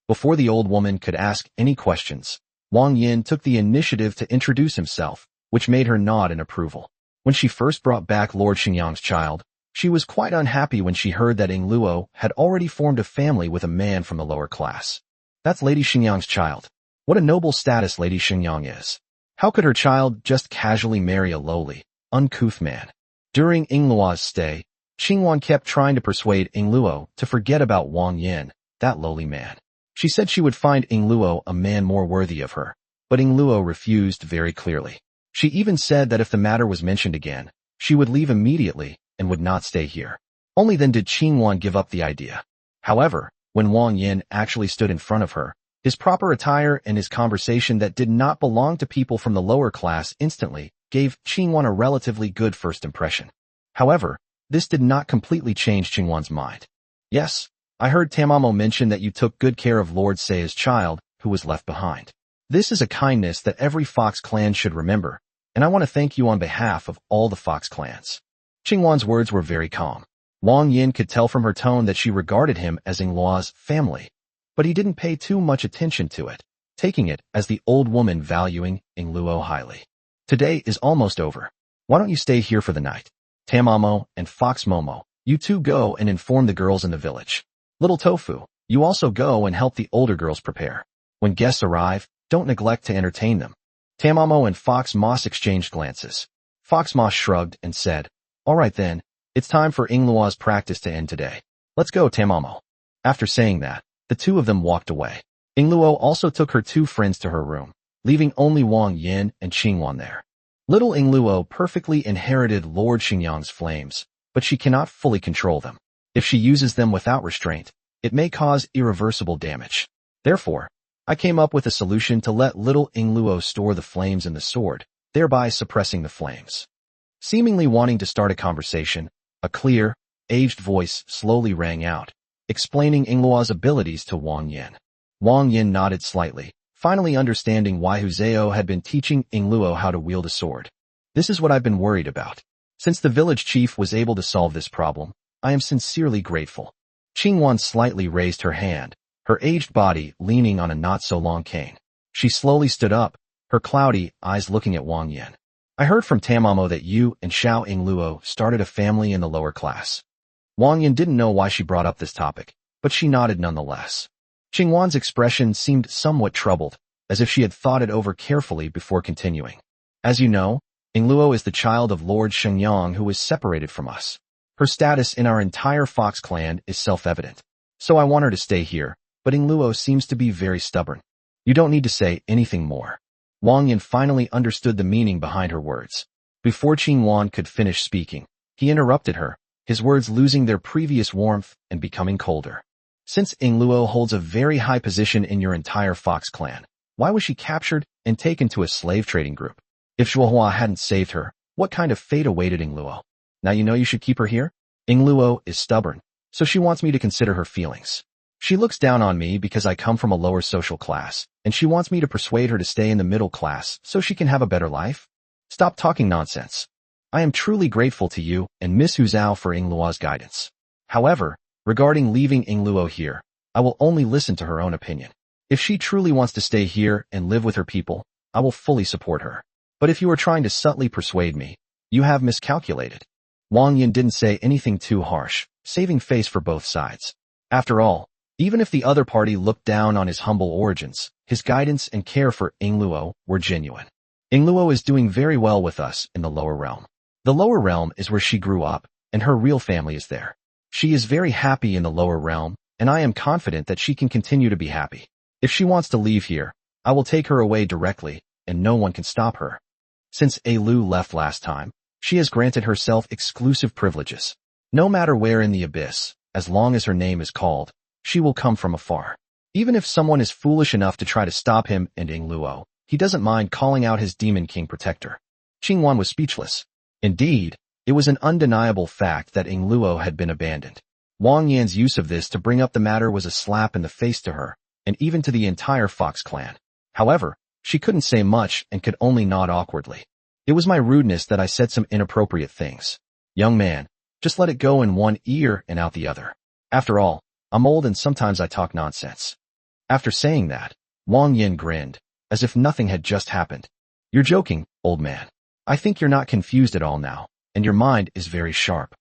Before the old woman could ask any questions, Wang Yan took the initiative to introduce himself, which made her nod in approval. When she first brought back Lord Xingyang's child, she was quite unhappy when she heard that Ying Luo had already formed a family with a man from the lower class. That's Lady Xingyang's child. What a noble status Lady Xingyang is. How could her child just casually marry a lowly, uncouth man? During Ying Luo's stay, Xingwan kept trying to persuade Ying Luo to forget about Wang Yan, that lowly man. She said she would find Luo a man more worthy of her, but Luo refused very clearly. She even said that if the matter was mentioned again, she would leave immediately and would not stay here. Only then did Qingwan give up the idea. However, when Wang Yan actually stood in front of her, his proper attire and his conversation that did not belong to people from the lower class instantly gave Qingwan a relatively good first impression. However, this did not completely change Qingwan's mind. Yes, I heard Tamamo mention that you took good care of Lord Sei's child, who was left behind. This is a kindness that every Fox clan should remember, and I want to thank you on behalf of all the Fox clans. Qingwan's words were very calm. Wang Yan could tell from her tone that she regarded him as Luo's family, but he didn't pay too much attention to it, taking it as the old woman valuing Luo highly. Today is almost over. Why don't you stay here for the night? Tamamo and Fox Momo, you two go and inform the girls in the village. Little Tofu, you also go and help the older girls prepare. When guests arrive, don't neglect to entertain them. Tamamo and Fox Moss exchanged glances. Fox Moss shrugged and said, all right then, it's time for Luo's practice to end today. Let's go, Tamamo. After saying that, the two of them walked away. Luo also took her two friends to her room, leaving only Wang Yan and Qingwan there. Little Luo perfectly inherited Lord Xingyang's flames, but she cannot fully control them. If she uses them without restraint, it may cause irreversible damage. Therefore, I came up with a solution to let little Luo store the flames in the sword, thereby suppressing the flames. Seemingly wanting to start a conversation, a clear, aged voice slowly rang out, explaining Luo's abilities to Wang Yan. Wang Yan nodded slightly, finally understanding why Huzeo had been teaching Luo how to wield a sword. This is what I've been worried about. Since the village chief was able to solve this problem, I am sincerely grateful. Qingwan slightly raised her hand, her aged body leaning on a not-so-long cane. She slowly stood up, her cloudy eyes looking at Wang Yan. I heard from Tamamo that you and Xiao Luo started a family in the lower class. Wang Yan didn't know why she brought up this topic, but she nodded nonetheless. Qingwan's expression seemed somewhat troubled, as if she had thought it over carefully before continuing. As you know, Luo is the child of Lord Xingyang who was separated from us. Her status in our entire Fox clan is self-evident. So I want her to stay here, but Luo seems to be very stubborn. You don't need to say anything more. Wang Yan finally understood the meaning behind her words. Before Qingwan could finish speaking, he interrupted her, his words losing their previous warmth and becoming colder. Since Luo holds a very high position in your entire Fox clan, why was she captured and taken to a slave trading group? If Shuohua hadn't saved her, what kind of fate awaited Luo? Now you know you should keep her here? Luo is stubborn, so she wants me to consider her feelings. She looks down on me because I come from a lower social class, and she wants me to persuade her to stay in the middle class so she can have a better life? Stop talking nonsense. I am truly grateful to you and Miss Huzhao for Luo's guidance. However, regarding leaving Luo here, I will only listen to her own opinion. If she truly wants to stay here and live with her people, I will fully support her. But if you are trying to subtly persuade me, you have miscalculated. Wang Yan didn't say anything too harsh, saving face for both sides. After all, even if the other party looked down on his humble origins, his guidance and care for Luo were genuine. Luo is doing very well with us in the lower realm. The lower realm is where she grew up, and her real family is there. She is very happy in the lower realm, and I am confident that she can continue to be happy. If she wants to leave here, I will take her away directly, and no one can stop her. Since Lu left last time, she has granted herself exclusive privileges. No matter where in the abyss, as long as her name is called, she will come from afar. Even if someone is foolish enough to try to stop him and Luo, he doesn't mind calling out his Demon King protector. Qingwan was speechless. Indeed, it was an undeniable fact that Luo had been abandoned. Wang Yan's use of this to bring up the matter was a slap in the face to her, and even to the entire Fox clan. However, she couldn't say much and could only nod awkwardly. It was my rudeness that I said some inappropriate things. Young man, just let it go in one ear and out the other. After all, I'm old and sometimes I talk nonsense. After saying that, Wang Yan grinned, as if nothing had just happened. You're joking, old man. I think you're not confused at all now, and your mind is very sharp.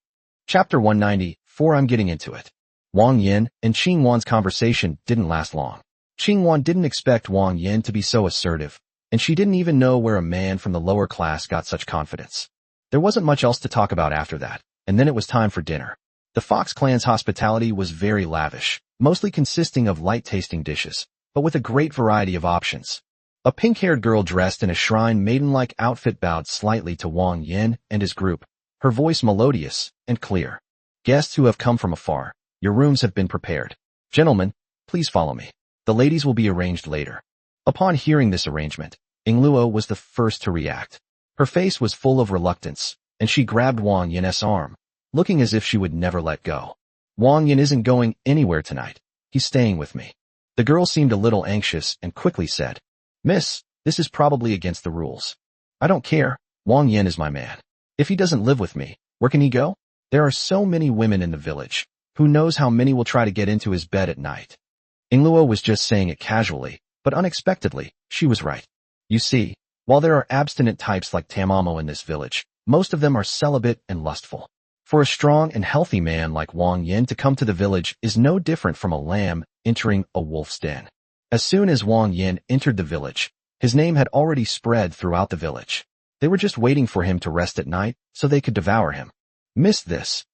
Chapter 194. I'm getting into it. Wang Yan and Qingwan's conversation didn't last long. Qingwan didn't expect Wang Yan to be so assertive, and she didn't even know where a man from the lower class got such confidence. There wasn't much else to talk about after that, and then it was time for dinner. The Fox clan's hospitality was very lavish, mostly consisting of light-tasting dishes, but with a great variety of options. A pink-haired girl dressed in a shrine maiden-like outfit bowed slightly to Wang Yan and his group, her voice melodious and clear. Guests who have come from afar, your rooms have been prepared. Gentlemen, please follow me. The ladies will be arranged later. Upon hearing this arrangement, Ingluo was the first to react. Her face was full of reluctance, and she grabbed Wang Yan's arm, looking as if she would never let go. Wang Yan isn't going anywhere tonight. He's staying with me. The girl seemed a little anxious and quickly said, Miss, this is probably against the rules. I don't care. Wang Yan is my man. If he doesn't live with me, where can he go? There are so many women in the village. Who knows how many will try to get into his bed at night? Ingluo was just saying it casually, but unexpectedly, she was right. You see, while there are abstinent types like Tamamo in this village, most of them are celibate and lustful. For a strong and healthy man like Wang Yan to come to the village is no different from a lamb entering a wolf's den. As soon as Wang Yan entered the village, his name had already spread throughout the village. They were just waiting for him to rest at night so they could devour him. Miss this.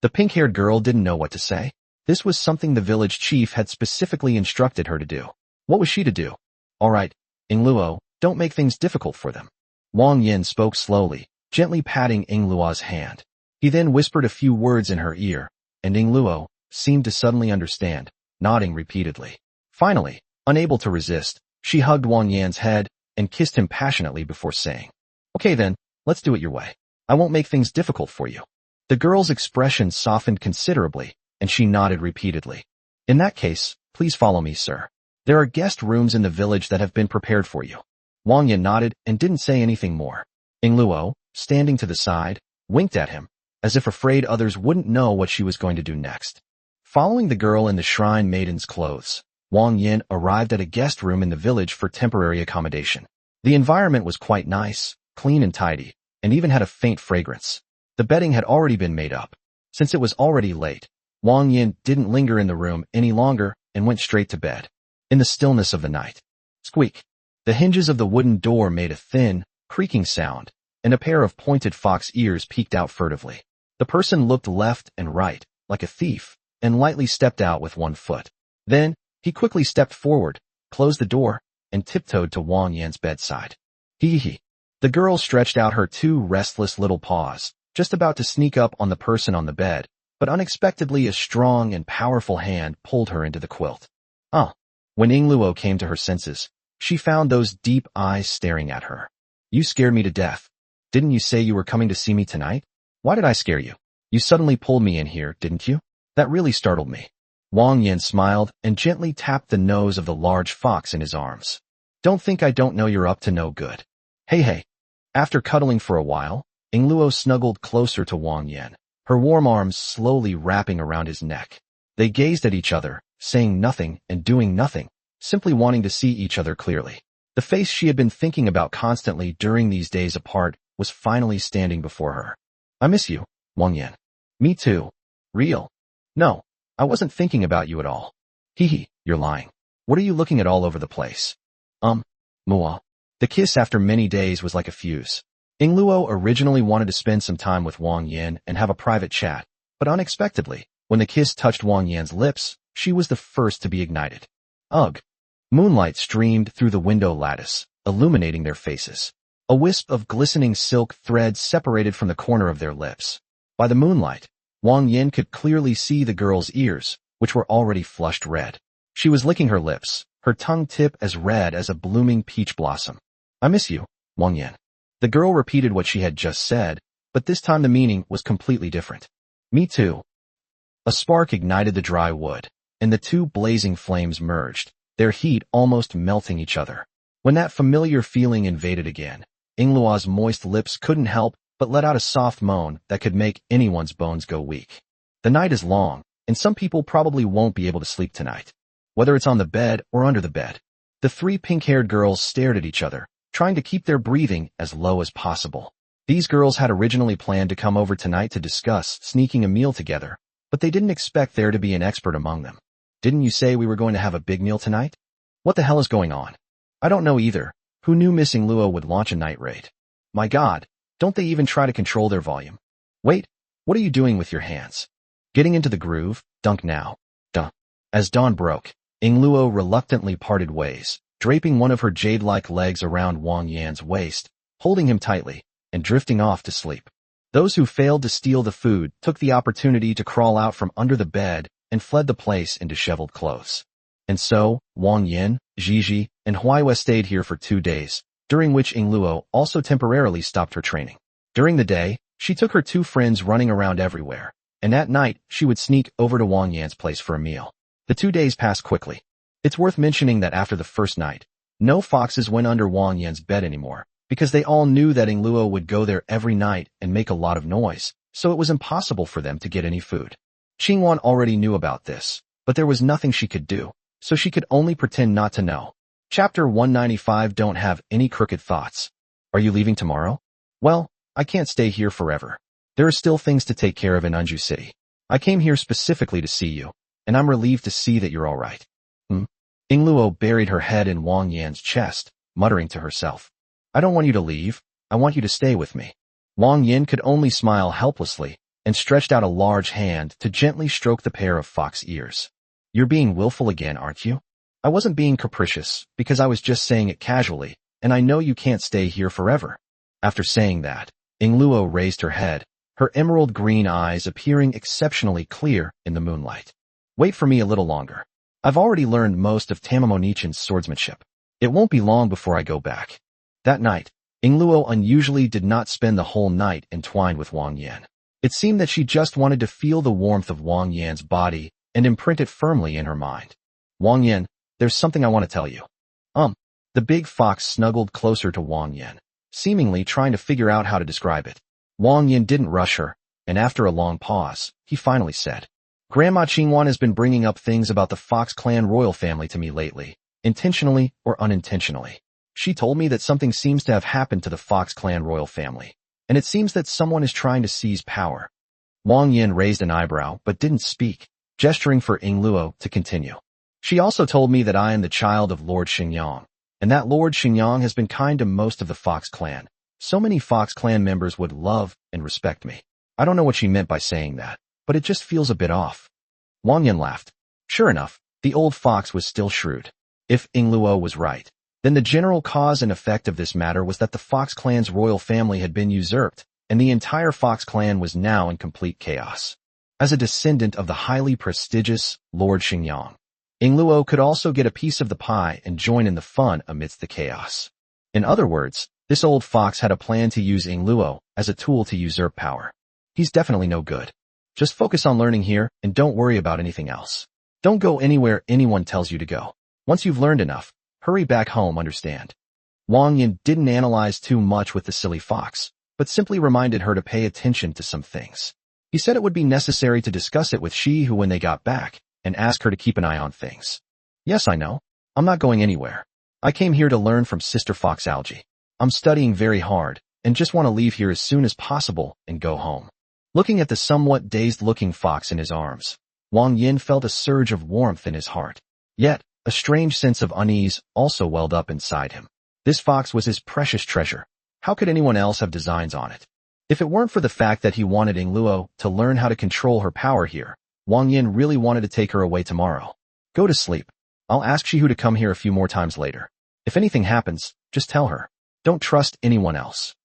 The pink-haired girl didn't know what to say. This was something the village chief had specifically instructed her to do. What was she to do? All right, Ingluo, don't make things difficult for them. Wang Yan spoke slowly, gently patting Ingluo's hand. He then whispered a few words in her ear, and Ingluo seemed to suddenly understand, nodding repeatedly. Finally, unable to resist, she hugged Wang Yan's head and kissed him passionately before saying, Okay then, let's do it your way. I won't make things difficult for you. The girl's expression softened considerably, and she nodded repeatedly. In that case, please follow me, sir. There are guest rooms in the village that have been prepared for you. Wang Yan nodded and didn't say anything more. Ingluo, standing to the side, winked at him, as if afraid others wouldn't know what she was going to do next. Following the girl in the shrine maiden's clothes, Wang Yan arrived at a guest room in the village for temporary accommodation. The environment was quite nice, clean and tidy, and even had a faint fragrance. The bedding had already been made up. Since it was already late, Wang Yan didn't linger in the room any longer and went straight to bed. In the stillness of the night, squeak. The hinges of the wooden door made a thin, creaking sound, and a pair of pointed fox ears peeked out furtively. The person looked left and right, like a thief, and lightly stepped out with one foot. Then, he quickly stepped forward, closed the door, and tiptoed to Wang Yan's bedside. Hee. The girl stretched out her two restless little paws, just about to sneak up on the person on the bed, but unexpectedly a strong and powerful hand pulled her into the quilt. When Ingluo came to her senses, she found those deep eyes staring at her. You scared me to death. Didn't you say you were coming to see me tonight? Why did I scare you? You suddenly pulled me in here, didn't you? That really startled me. Wang Yan smiled and gently tapped the nose of the large fox in his arms. Don't think I don't know you're up to no good. Hey. After cuddling for a while, Ingluo snuggled closer to Wang Yan, her warm arms slowly wrapping around his neck. They gazed at each other, saying nothing and doing nothing, simply wanting to see each other clearly. The face she had been thinking about constantly during these days apart was finally standing before her. I miss you, Wang Yan. Me too. Real. No, I wasn't thinking about you at all. You're lying. What are you looking at all over the place? Mua. The kiss after many days was like a fuse. Ingluo originally wanted to spend some time with Wang Yan and have a private chat, but unexpectedly, when the kiss touched Wang Yan's lips, she was the first to be ignited. Ugh. Moonlight streamed through the window lattice, illuminating their faces. A wisp of glistening silk thread separated from the corner of their lips. By the moonlight, Wang Yan could clearly see the girl's ears, which were already flushed red. She was licking her lips, her tongue tip as red as a blooming peach blossom. I miss you, Wang Yan. The girl repeated what she had just said, but this time the meaning was completely different. Me too. A spark ignited the dry wood, and the two blazing flames merged, their heat almost melting each other. When that familiar feeling invaded again, Ingluo's moist lips couldn't help but let out a soft moan that could make anyone's bones go weak. The night is long, and some people probably won't be able to sleep tonight. Whether it's on the bed or under the bed. The three pink-haired girls stared at each other, trying to keep their breathing as low as possible. These girls had originally planned to come over tonight to discuss sneaking a meal together, but they didn't expect there to be an expert among them. Didn't you say we were going to have a big meal tonight? What the hell is going on? I don't know either. Who knew Miss Ingluo would launch a night raid? My God, don't they even try to control their volume? Wait, what are you doing with your hands? Getting into the groove, dunk now. Duh. As dawn broke, Yingluo reluctantly parted ways, draping one of her jade-like legs around Wang Yan's waist, holding him tightly, and drifting off to sleep. Those who failed to steal the food took the opportunity to crawl out from under the bed and fled the place in disheveled clothes. And so, Wang Yan, Gigi, and Huaiwe stayed here for 2 days, during which Yingluo also temporarily stopped her training. During the day, she took her 2 friends running around everywhere, and at night she would sneak over to Wang Yan's place for a meal. The 2 days passed quickly. It's worth mentioning that after the first night, no foxes went under Wang Yan's bed anymore, because they all knew that Yingluo would go there every night and make a lot of noise, so it was impossible for them to get any food. Qingwan already knew about this, but there was nothing she could do, so she could only pretend not to know. Chapter 195. Don't have any crooked thoughts. Are you leaving tomorrow? Well, I can't stay here forever. There are still things to take care of in Unju City. I came here specifically to see you, and I'm relieved to see that you're all right. Yingluo buried her head in Wang Yan's chest, muttering to herself. I don't want you to leave. I want you to stay with me. Wang Yan could only smile helplessly and stretched out a large hand to gently stroke the pair of fox ears. You're being willful again, aren't you? I wasn't being capricious, because I was just saying it casually, and I know you can't stay here forever. After saying that, Yingluo raised her head, her emerald green eyes appearing exceptionally clear in the moonlight. Wait for me a little longer. I've already learned most of Tamamo-nichan's swordsmanship. It won't be long before I go back. That night, Yingluo unusually did not spend the whole night entwined with Wang Yan. It seemed that she just wanted to feel the warmth of Wang Yan's body and imprint it firmly in her mind. Wang Yan, there's something I want to tell you. The big fox snuggled closer to Wang Yan, seemingly trying to figure out how to describe it. Wang Yan didn't rush her, and after a long pause, he finally said, Grandma Qingwan has been bringing up things about the Fox clan royal family to me lately, intentionally or unintentionally. She told me that something seems to have happened to the Fox clan royal family, and it seems that someone is trying to seize power. Wang Yan raised an eyebrow but didn't speak, gesturing for Yingluo to continue. She also told me that I am the child of Lord Xingyang, and that Lord Xingyang has been kind to most of the Fox clan. So many Fox clan members would love and respect me. I don't know what she meant by saying that, but it just feels a bit off. Wang Yan laughed. Sure enough, the old fox was still shrewd. If Yingluo was right, then the general cause and effect of this matter was that the Fox clan's royal family had been usurped, and the entire Fox clan was now in complete chaos. As a descendant of the highly prestigious Lord Xingyang, Yingluo could also get a piece of the pie and join in the fun amidst the chaos. In other words, this old fox had a plan to use Yingluo as a tool to usurp power. He's definitely no good. Just focus on learning here and don't worry about anything else. Don't go anywhere anyone tells you to go. Once you've learned enough, hurry back home, understand? Wang Yan didn't analyze too much with the silly fox, but simply reminded her to pay attention to some things. He said it would be necessary to discuss it with Shi-Hu when they got back, and ask her to keep an eye on things. Yes, I know. I'm not going anywhere. I came here to learn from Sister Fox Algae. I'm studying very hard, and just want to leave here as soon as possible and go home. Looking at the somewhat dazed-looking fox in his arms, Wang Yan felt a surge of warmth in his heart. Yet, a strange sense of unease also welled up inside him. This fox was his precious treasure. How could anyone else have designs on it? If it weren't for the fact that he wanted Yingluo to learn how to control her power here, Wang Yan really wanted to take her away tomorrow. Go to sleep. I'll ask Shi-Hu to come here a few more times later. If anything happens, just tell her. Don't trust anyone else.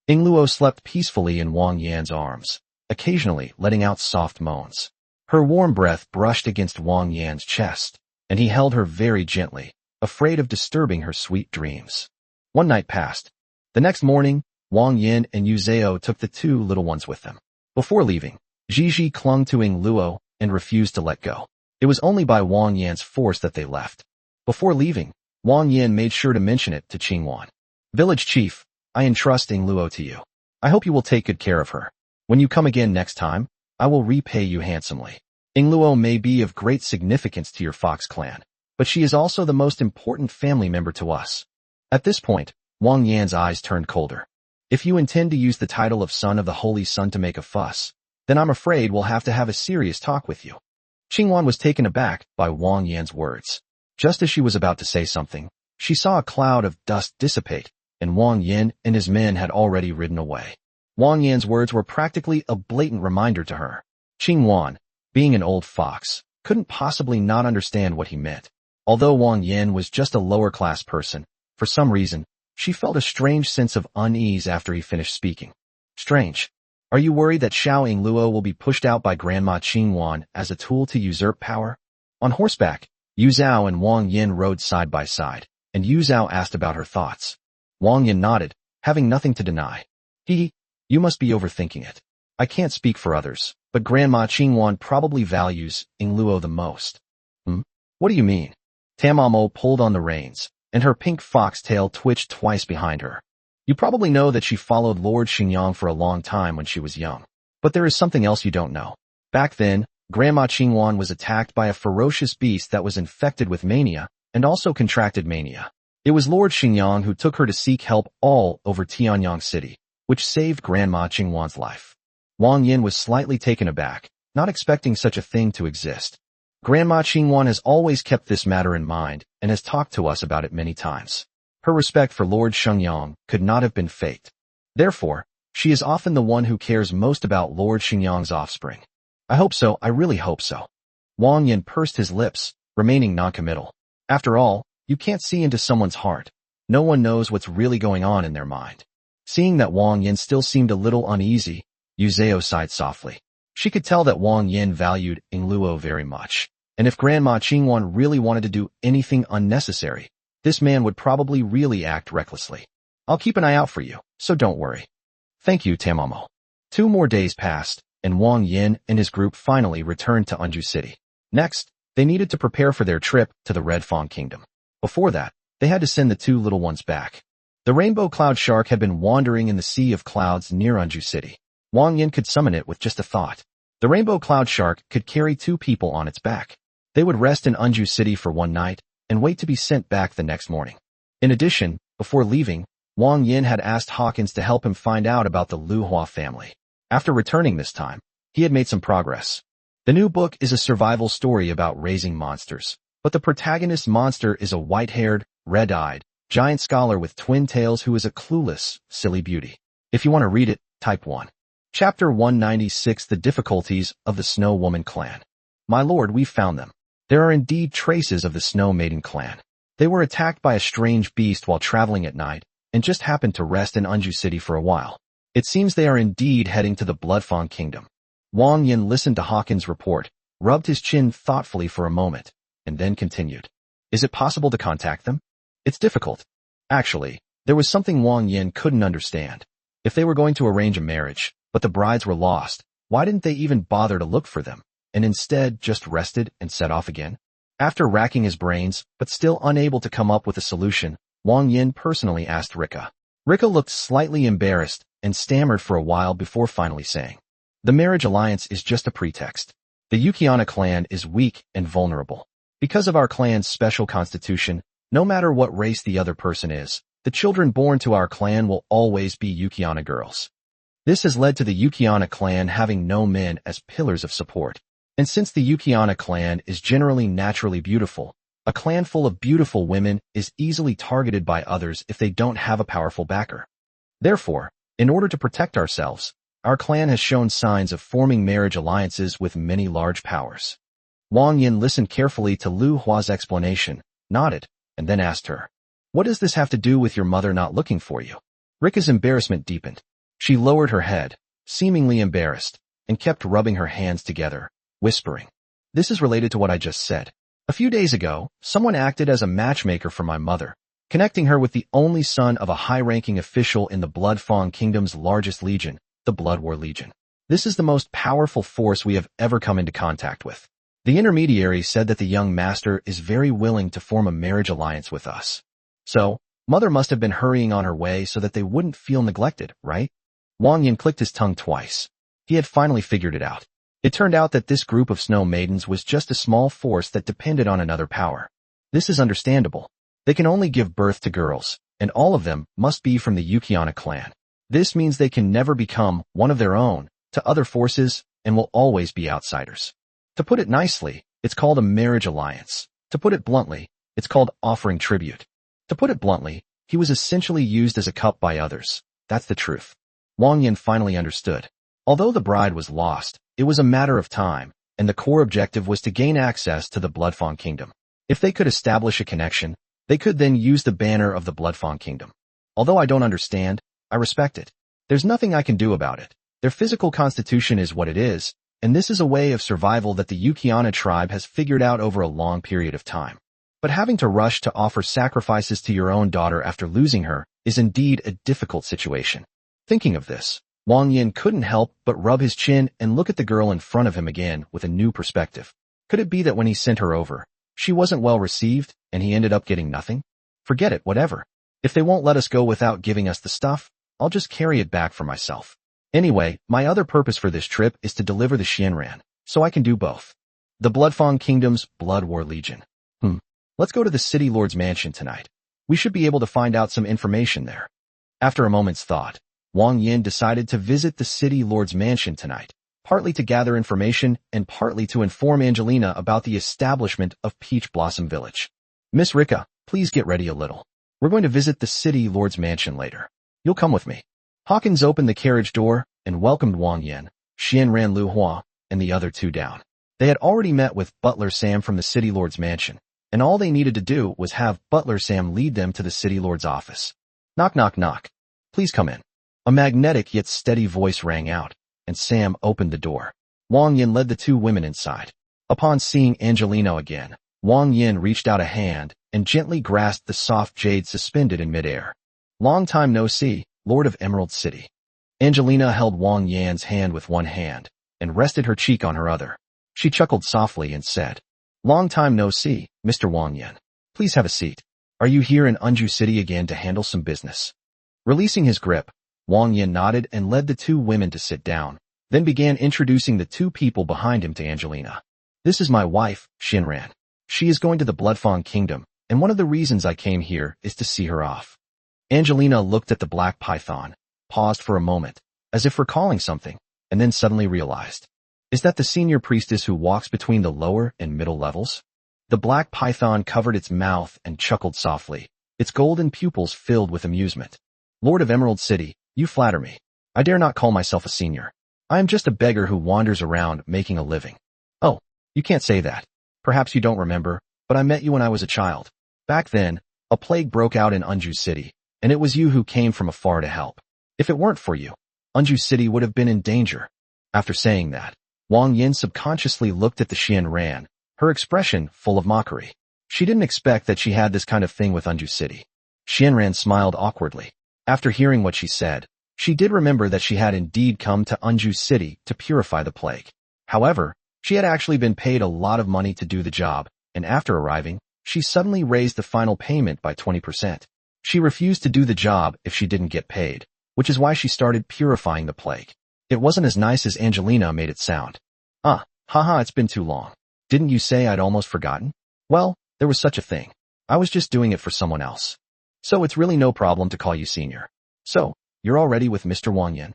Yingluo slept peacefully in Wang Yan's arms, occasionally letting out soft moans. Her warm breath brushed against Wang Yan's chest, and he held her very gently, afraid of disturbing her sweet dreams. One night passed. The next morning, Wang Yan and Yuzeo took the 2 little ones with them. Before leaving, Gigi clung to Yingluo and refused to let go. It was only by Wang Yan's force that they left. Before leaving, Wang Yan made sure to mention it to Qingwan. Village Chief, I entrust Yingluo to you. I hope you will take good care of her. When you come again next time, I will repay you handsomely. Yingluo may be of great significance to your Fox clan, but she is also the most important family member to us. At this point, Wang Yan's eyes turned colder. If you intend to use the title of Son of the Holy Sun to make a fuss, then I'm afraid we'll have to have a serious talk with you. Qingwan was taken aback by Wang Yan's words. Just as she was about to say something, she saw a cloud of dust dissipate, and Wang Yan and his men had already ridden away. Wang Yan's words were practically a blatant reminder to her. Qingwan, being an old fox, couldn't possibly not understand what he meant. Although Wang Yan was just a lower-class person, for some reason, she felt a strange sense of unease after he finished speaking. Strange. Are you worried that Xiao Yingluo will be pushed out by Grandma Qingwan as a tool to usurp power? On horseback, Yu Zhao and Wang Yan rode side by side, and Yu Zhao asked about her thoughts. Wang Yan nodded, having nothing to deny. You must be overthinking it. I can't speak for others, but Grandma Qingwan probably values Yingluo the most. What do you mean? Tamamo pulled on the reins, and her pink foxtail twitched twice behind her. You probably know that she followed Lord Xingyang for a long time when she was young. But there is something else you don't know. Back then, Grandma Qingwan was attacked by a ferocious beast that was infected with mania, and also contracted mania. It was Lord Xingyang who took her to seek help all over Tianyang City, which saved Grandma Qingwan's life. Wang Yan was slightly taken aback, not expecting such a thing to exist. Grandma Qingwan has always kept this matter in mind and has talked to us about it many times. Her respect for Lord Xingyang could not have been faked. Therefore, she is often the one who cares most about Lord Xingyang's offspring. I hope so, I really hope so. Wang Yan pursed his lips, remaining noncommittal. After all, you can't see into someone's heart. No one knows what's really going on in their mind. Seeing that Wang Yan still seemed a little uneasy, Yu Zhao sighed softly. She could tell that Wang Yan valued Yingluo very much, and if Grandma Qingwan really wanted to do anything unnecessary, this man would probably really act recklessly. I'll keep an eye out for you, so don't worry. Thank you, Tamamo. 2 more days passed, and Wang Yan and his group finally returned to Anju City. Next, they needed to prepare for their trip to the Red Fawn Kingdom. Before that, they had to send the 2 little ones back. The rainbow cloud shark had been wandering in the sea of clouds near Anju City. Wang Yan could summon it with just a thought. The rainbow cloud shark could carry 2 people on its back. They would rest in Anju City for one night and wait to be sent back the next morning. In addition, before leaving, Wang Yan had asked Hawkins to help him find out about the Lu Hua family. After returning this time, he had made some progress. The new book is a survival story about raising monsters, but the protagonist monster is a white-haired, red-eyed, giant scholar with twin tails who is a clueless, silly beauty. If you want to read it, type 1. Chapter 196 The Difficulties of the Snow Woman Clan. My lord, we found them. There are indeed traces of the Snow Maiden clan. They were attacked by a strange beast while traveling at night, and just happened to rest in Anju City for a while. It seems they are indeed heading to the Blood Fawn Kingdom. Wang Yan listened to Hawkins' report, rubbed his chin thoughtfully for a moment, and then continued. Is it possible to contact them? It's difficult. Actually, there was something Wang Yan couldn't understand. If they were going to arrange a marriage, but the brides were lost, why didn't they even bother to look for them, and instead just rested and set off again? After racking his brains, but still unable to come up with a solution, Wang Yan personally asked Rika. Rika looked slightly embarrassed and stammered for a while before finally saying, the marriage alliance is just a pretext. The Yukiana clan is weak and vulnerable. Because of our clan's special constitution, no matter what race the other person is, the children born to our clan will always be Yukiana girls. This has led to the Yukiana clan having no men as pillars of support. And since the Yukiana clan is generally naturally beautiful, a clan full of beautiful women is easily targeted by others if they don't have a powerful backer. Therefore, in order to protect ourselves, our clan has shown signs of forming marriage alliances with many large powers. Wang Yan listened carefully to Lu Hua's explanation, nodded, and then asked her, what does this have to do with your mother not looking for you? Rika's embarrassment deepened. She lowered her head, seemingly embarrassed, and kept rubbing her hands together, whispering, this is related to what I just said. A few days ago, someone acted as a matchmaker for my mother, connecting her with the only son of a high-ranking official in the Blood Fawn Kingdom's largest legion, the Blood War Legion. This is the most powerful force we have ever come into contact with. The intermediary said that the young master is very willing to form a marriage alliance with us. So, mother must have been hurrying on her way so that they wouldn't feel neglected, right? Wang Yan clicked his tongue twice. He had finally figured it out. It turned out that this group of snow maidens was just a small force that depended on another power. This is understandable. They can only give birth to girls, and all of them must be from the Yukiana clan. This means they can never become one of their own to other forces and will always be outsiders. To put it nicely, it's called a marriage alliance. To put it bluntly, it's called offering tribute. To put it bluntly, he was essentially used as a cup by others. That's the truth. Wang Yan finally understood. Although the bride was lost, it was a matter of time, and the core objective was to gain access to the Bloodfawn Kingdom. If they could establish a connection, they could then use the banner of the Bloodfawn Kingdom. Although I don't understand, I respect it. There's nothing I can do about it. Their physical constitution is what it is, and this is a way of survival that the Yukiana tribe has figured out over a long period of time. But having to rush to offer sacrifices to your own daughter after losing her is indeed a difficult situation. Thinking of this, Wang Yan couldn't help but rub his chin and look at the girl in front of him again with a new perspective. Could it be that when he sent her over, she wasn't well received and he ended up getting nothing? Forget it, whatever. If they won't let us go without giving us the stuff, I'll just carry it back for myself. Anyway, my other purpose for this trip is to deliver the Xianran, so I can do both. The Bloodfawn Kingdom's Blood War Legion. Let's go to the City Lord's mansion tonight. We should be able to find out some information there. After a moment's thought, Wang Yan decided to visit the City Lord's mansion tonight, partly to gather information and partly to inform Angelina about the establishment of Peach Blossom Village. Miss Rika, please get ready a little. We're going to visit the City Lord's mansion later. You'll come with me. Hawkins opened the carriage door and welcomed Wang Yan, Xianran Lu Hua, and the other two down. They had already met with Butler Sam from the City Lord's mansion, and all they needed to do was have Butler Sam lead them to the City Lord's office. Knock, knock, knock. Please come in. A magnetic yet steady voice rang out, and Sam opened the door. Wang Yan led the two women inside. Upon seeing Angelina again, Wang Yan reached out a hand and gently grasped the soft jade suspended in midair. Long time no see, Lord of Emerald City. Angelina held Wang Yan's hand with one hand and rested her cheek on her other. She chuckled softly and said, "Long time no see, Mr. Wang Yan. Please have a seat. Are you here in Unju City again to handle some business?" Releasing his grip, Wang Yan nodded and led the two women to sit down, then began introducing the two people behind him to Angelina. "This is my wife, Xianran. She is going to the Bloodfawn Kingdom, and one of the reasons I came here is to see her off." Angelina looked at the black python, paused for a moment, as if recalling something, and then suddenly realized. Is that the senior priestess who walks between the lower and middle levels? The black python covered its mouth and chuckled softly, its golden pupils filled with amusement. "Lord of Emerald City, you flatter me. I dare not call myself a senior. I am just a beggar who wanders around making a living." "Oh, you can't say that. Perhaps you don't remember, but I met you when I was a child. Back then, a plague broke out in Unju City, and it was you who came from afar to help. If it weren't for you, Unju City would have been in danger." After saying that, Wang Yan subconsciously looked at the Xianran, her expression full of mockery. She didn't expect that she had this kind of thing with Unju City. Xianran smiled awkwardly. After hearing what she said, she did remember that she had indeed come to Unju City to purify the plague. However, she had actually been paid a lot of money to do the job, and after arriving, she suddenly raised the final payment by 20%. She refused to do the job if she didn't get paid, which is why she started purifying the plague. It wasn't as nice as Angelina made it sound. Haha, it's been too long. Didn't you say I'd almost forgotten? Well, there was such a thing. I was just doing it for someone else. So it's really no problem to call you senior. So, you're already with Mr. Wang Yan?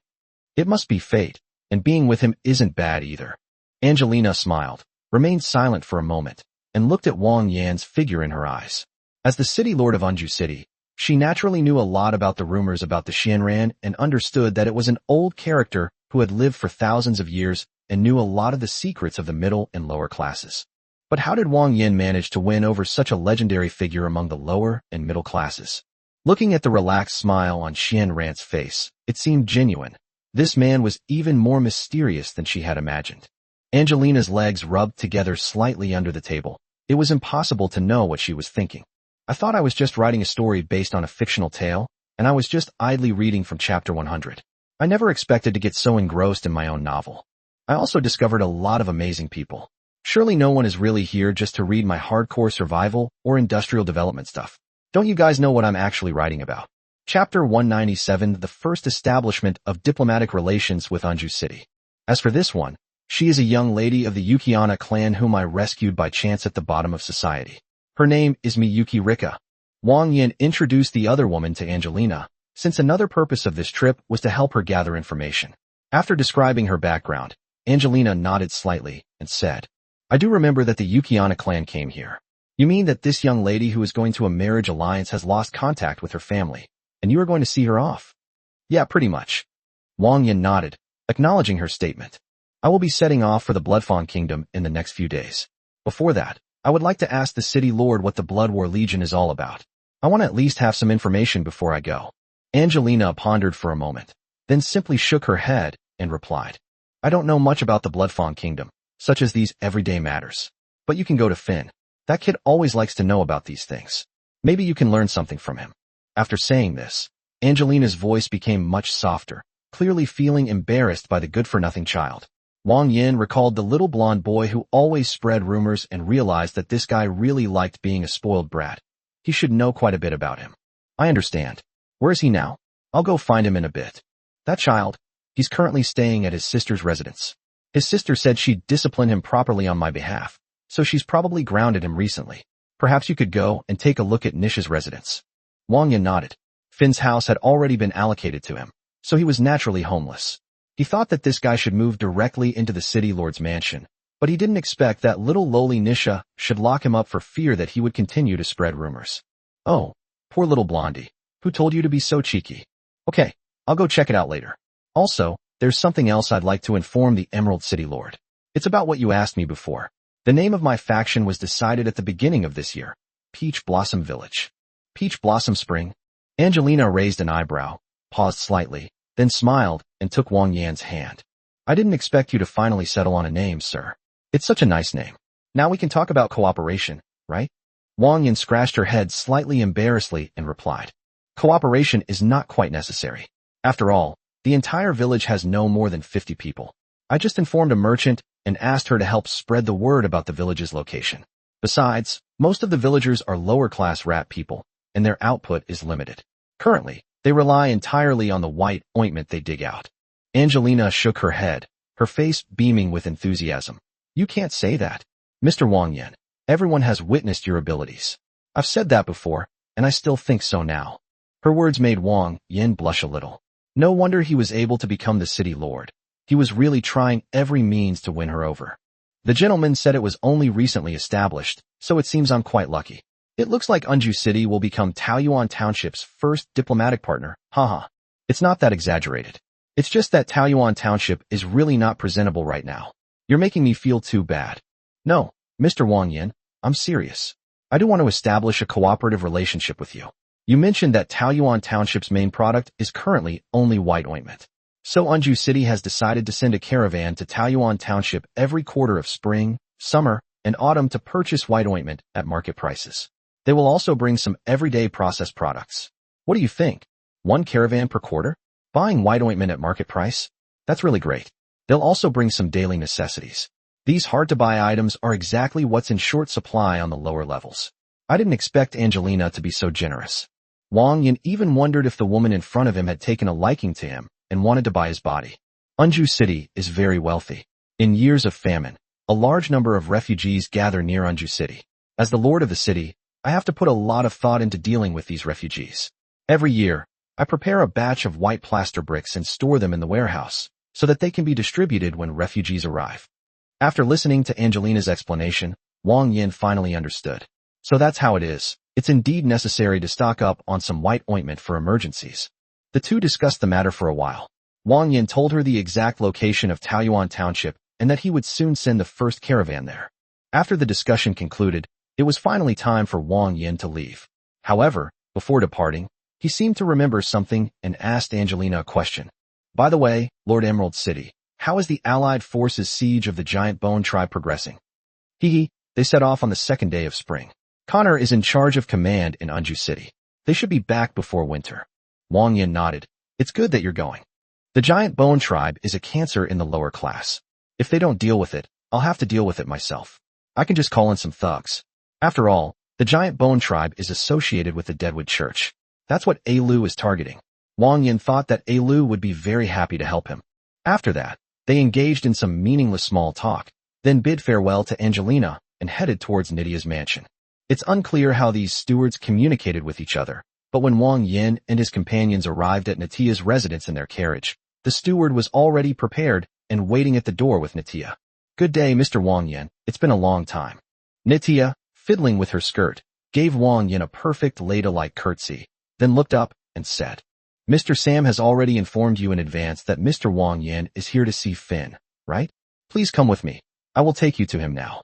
It must be fate, and being with him isn't bad either. Angelina smiled, remained silent for a moment, and looked at Wang Yan's figure in her eyes. As the city lord of Unju City, she naturally knew a lot about the rumors about the Xianran and understood that it was an old character who had lived for thousands of years and knew a lot of the secrets of the middle and lower classes. But how did Wang Yan manage to win over such a legendary figure among the lower and middle classes? Looking at the relaxed smile on Xianran's face, it seemed genuine. This man was even more mysterious than she had imagined. Angelina's legs rubbed together slightly under the table. It was impossible to know what she was thinking. I thought I was just writing a story based on a fictional tale, and I was just idly reading from chapter 100. I never expected to get so engrossed in my own novel. I also discovered a lot of amazing people. Surely no one is really here just to read my hardcore survival or industrial development stuff. Don't you guys know what I'm actually writing about? Chapter 197, the first establishment of diplomatic relations with Unju City. As for this one, she is a young lady of the Yukiana clan whom I rescued by chance at the bottom of society. Her name is Miyuki Rika. Wang Yan introduced the other woman to Angelina, since another purpose of this trip was to help her gather information. After describing her background, Angelina nodded slightly and said, I do remember that the Yukiana clan came here. You mean that this young lady who is going to a marriage alliance has lost contact with her family, and you are going to see her off? Yeah, pretty much. Wang Yan nodded, acknowledging her statement. I will be setting off for the Bloodfawn Kingdom in the next few days. Before that, I would like to ask the City Lord what the Blood War Legion is all about. I want to at least have some information before I go." Angelina pondered for a moment, then simply shook her head and replied, "I don't know much about the Bloodfawn Kingdom, such as these everyday matters. But you can go to Finn. That kid always likes to know about these things. Maybe you can learn something from him." After saying this, Angelina's voice became much softer, clearly feeling embarrassed by the good-for-nothing child. Wang Yan recalled the little blonde boy who always spread rumors and realized that this guy really liked being a spoiled brat. He should know quite a bit about him. "I understand. Where is he now? I'll go find him in a bit." "That child? He's currently staying at his sister's residence. His sister said she'd discipline him properly on my behalf, so she's probably grounded him recently. Perhaps you could go and take a look at Nish's residence." Wang Yan nodded. Finn's house had already been allocated to him, so he was naturally homeless. He thought that this guy should move directly into the City Lord's mansion, but he didn't expect that little lowly Nisha should lock him up for fear that he would continue to spread rumors. "Oh, poor little blondie. Who told you to be so cheeky?" "Okay, I'll go check it out later. Also, there's something else I'd like to inform the Emerald City Lord. It's about what you asked me before. The name of my faction was decided at the beginning of this year. Peach Blossom Village." "Peach Blossom Spring?" Angelina raised an eyebrow, paused slightly, then smiled and took Wang Yan's hand. "I didn't expect you to finally settle on a name, sir. It's such a nice name. Now we can talk about cooperation, right?" Wang Yan scratched her head slightly embarrassedly and replied, "Cooperation is not quite necessary. After all, the entire village has no more than 50 people. I just informed a merchant and asked her to help spread the word about the village's location. Besides, most of the villagers are lower-class rat people, and their output is limited. Currently, they rely entirely on the white ointment they dig out." Angelina shook her head, her face beaming with enthusiasm. "You can't say that, Mr. Wang Yan. Everyone has witnessed your abilities. I've said that before, and I still think so now." Her words made Wang Yan blush a little. No wonder he was able to become the city lord. He was really trying every means to win her over. "The gentleman said it was only recently established, so it seems I'm quite lucky. It looks like Unju City will become Taoyuan Township's first diplomatic partner. Haha. It's not that exaggerated. It's just that Taoyuan Township is really not presentable right now. You're making me feel too bad." "No, Mr. Wang Yan, I'm serious. I do want to establish a cooperative relationship with you. You mentioned that Taoyuan Township's main product is currently only white ointment. So Unju City has decided to send a caravan to Taoyuan Township every quarter of spring, summer, and autumn to purchase white ointment at market prices. They will also bring some everyday processed products. What do you think? One caravan per quarter? Buying white ointment at market price? That's really great. They'll also bring some daily necessities. These hard-to-buy items are exactly what's in short supply on the lower levels." I didn't expect Angelina to be so generous. Wang Yan even wondered if the woman in front of him had taken a liking to him and wanted to buy his body. Unju City is very wealthy. In years of famine, a large number of refugees gather near Unju City. As the lord of the city, I have to put a lot of thought into dealing with these refugees. Every year, I prepare a batch of white plaster bricks and store them in the warehouse, so that they can be distributed when refugees arrive. After listening to Angelina's explanation, Wang Yan finally understood. So that's how it is. It's indeed necessary to stock up on some white ointment for emergencies. The two discussed the matter for a while. Wang Yan told her the exact location of Taoyuan Township and that he would soon send the first caravan there. After the discussion concluded, it was finally time for Wang Yan to leave. However, before departing, he seemed to remember something and asked Angelina a question. "By the way, Lord Emerald City, how is the Allied forces' siege of the giant bone tribe progressing?" They set off on the second day of spring. Connor is in charge of command in Unju City. They should be back before winter." Wang Yan nodded. "It's good that you're going. The giant bone tribe is a cancer in the lower class. If they don't deal with it, I'll have to deal with it myself. I can just call in some thugs. After all, the giant bone tribe is associated with the Deadwood Church. That's what Alu is targeting." Wang Yan thought that Alu would be very happy to help him. After that, they engaged in some meaningless small talk, then bid farewell to Angelina and headed towards Nydia's mansion. It's unclear how these stewards communicated with each other, but when Wang Yan and his companions arrived at Nitia's residence in their carriage, the steward was already prepared and waiting at the door with Nitia. "Good day, Mr. Wang Yan. It's been a long time." Nitia, fiddling with her skirt, gave Wang Yan a perfect ladle-like curtsy, then looked up and said, "Mr. Sam has already informed you in advance that Mr. Wang Yan is here to see Finn, right?" Please come with me. I will take you to him now.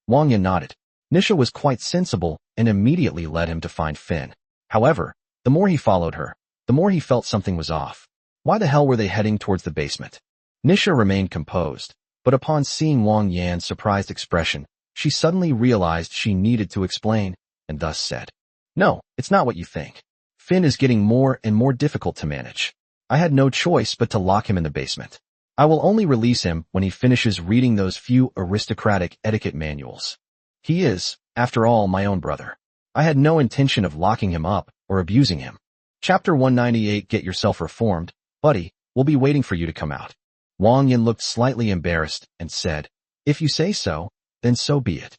Wang Yan nodded. Nisha was quite sensible and immediately led him to find Finn. However, the more he followed her, the more he felt something was off. Why the hell were they heading towards the basement? Nisha remained composed, but upon seeing Wang Yan's surprised expression, she suddenly realized she needed to explain, and thus said, "No, it's not what you think. Finn is getting more and more difficult to manage. I had no choice but to lock him in the basement. I will only release him when he finishes reading those few aristocratic etiquette manuals. He is, after all, my own brother. I had no intention of locking him up or abusing him. Chapter 198 Get Yourself Reformed, buddy, we'll be waiting for you to come out." Wang Yan looked slightly embarrassed and said, "If you say so, then so be it."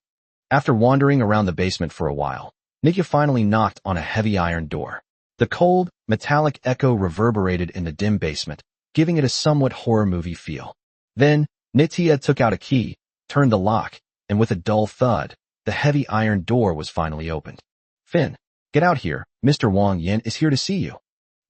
After wandering around the basement for a while, Nitya finally knocked on a heavy iron door. The cold, metallic echo reverberated in the dim basement, giving it a somewhat horror movie feel. Then, Nitya took out a key, turned the lock, and with a dull thud, the heavy iron door was finally opened. "Finn, get out here, Mr. Wang Yan is here to see you."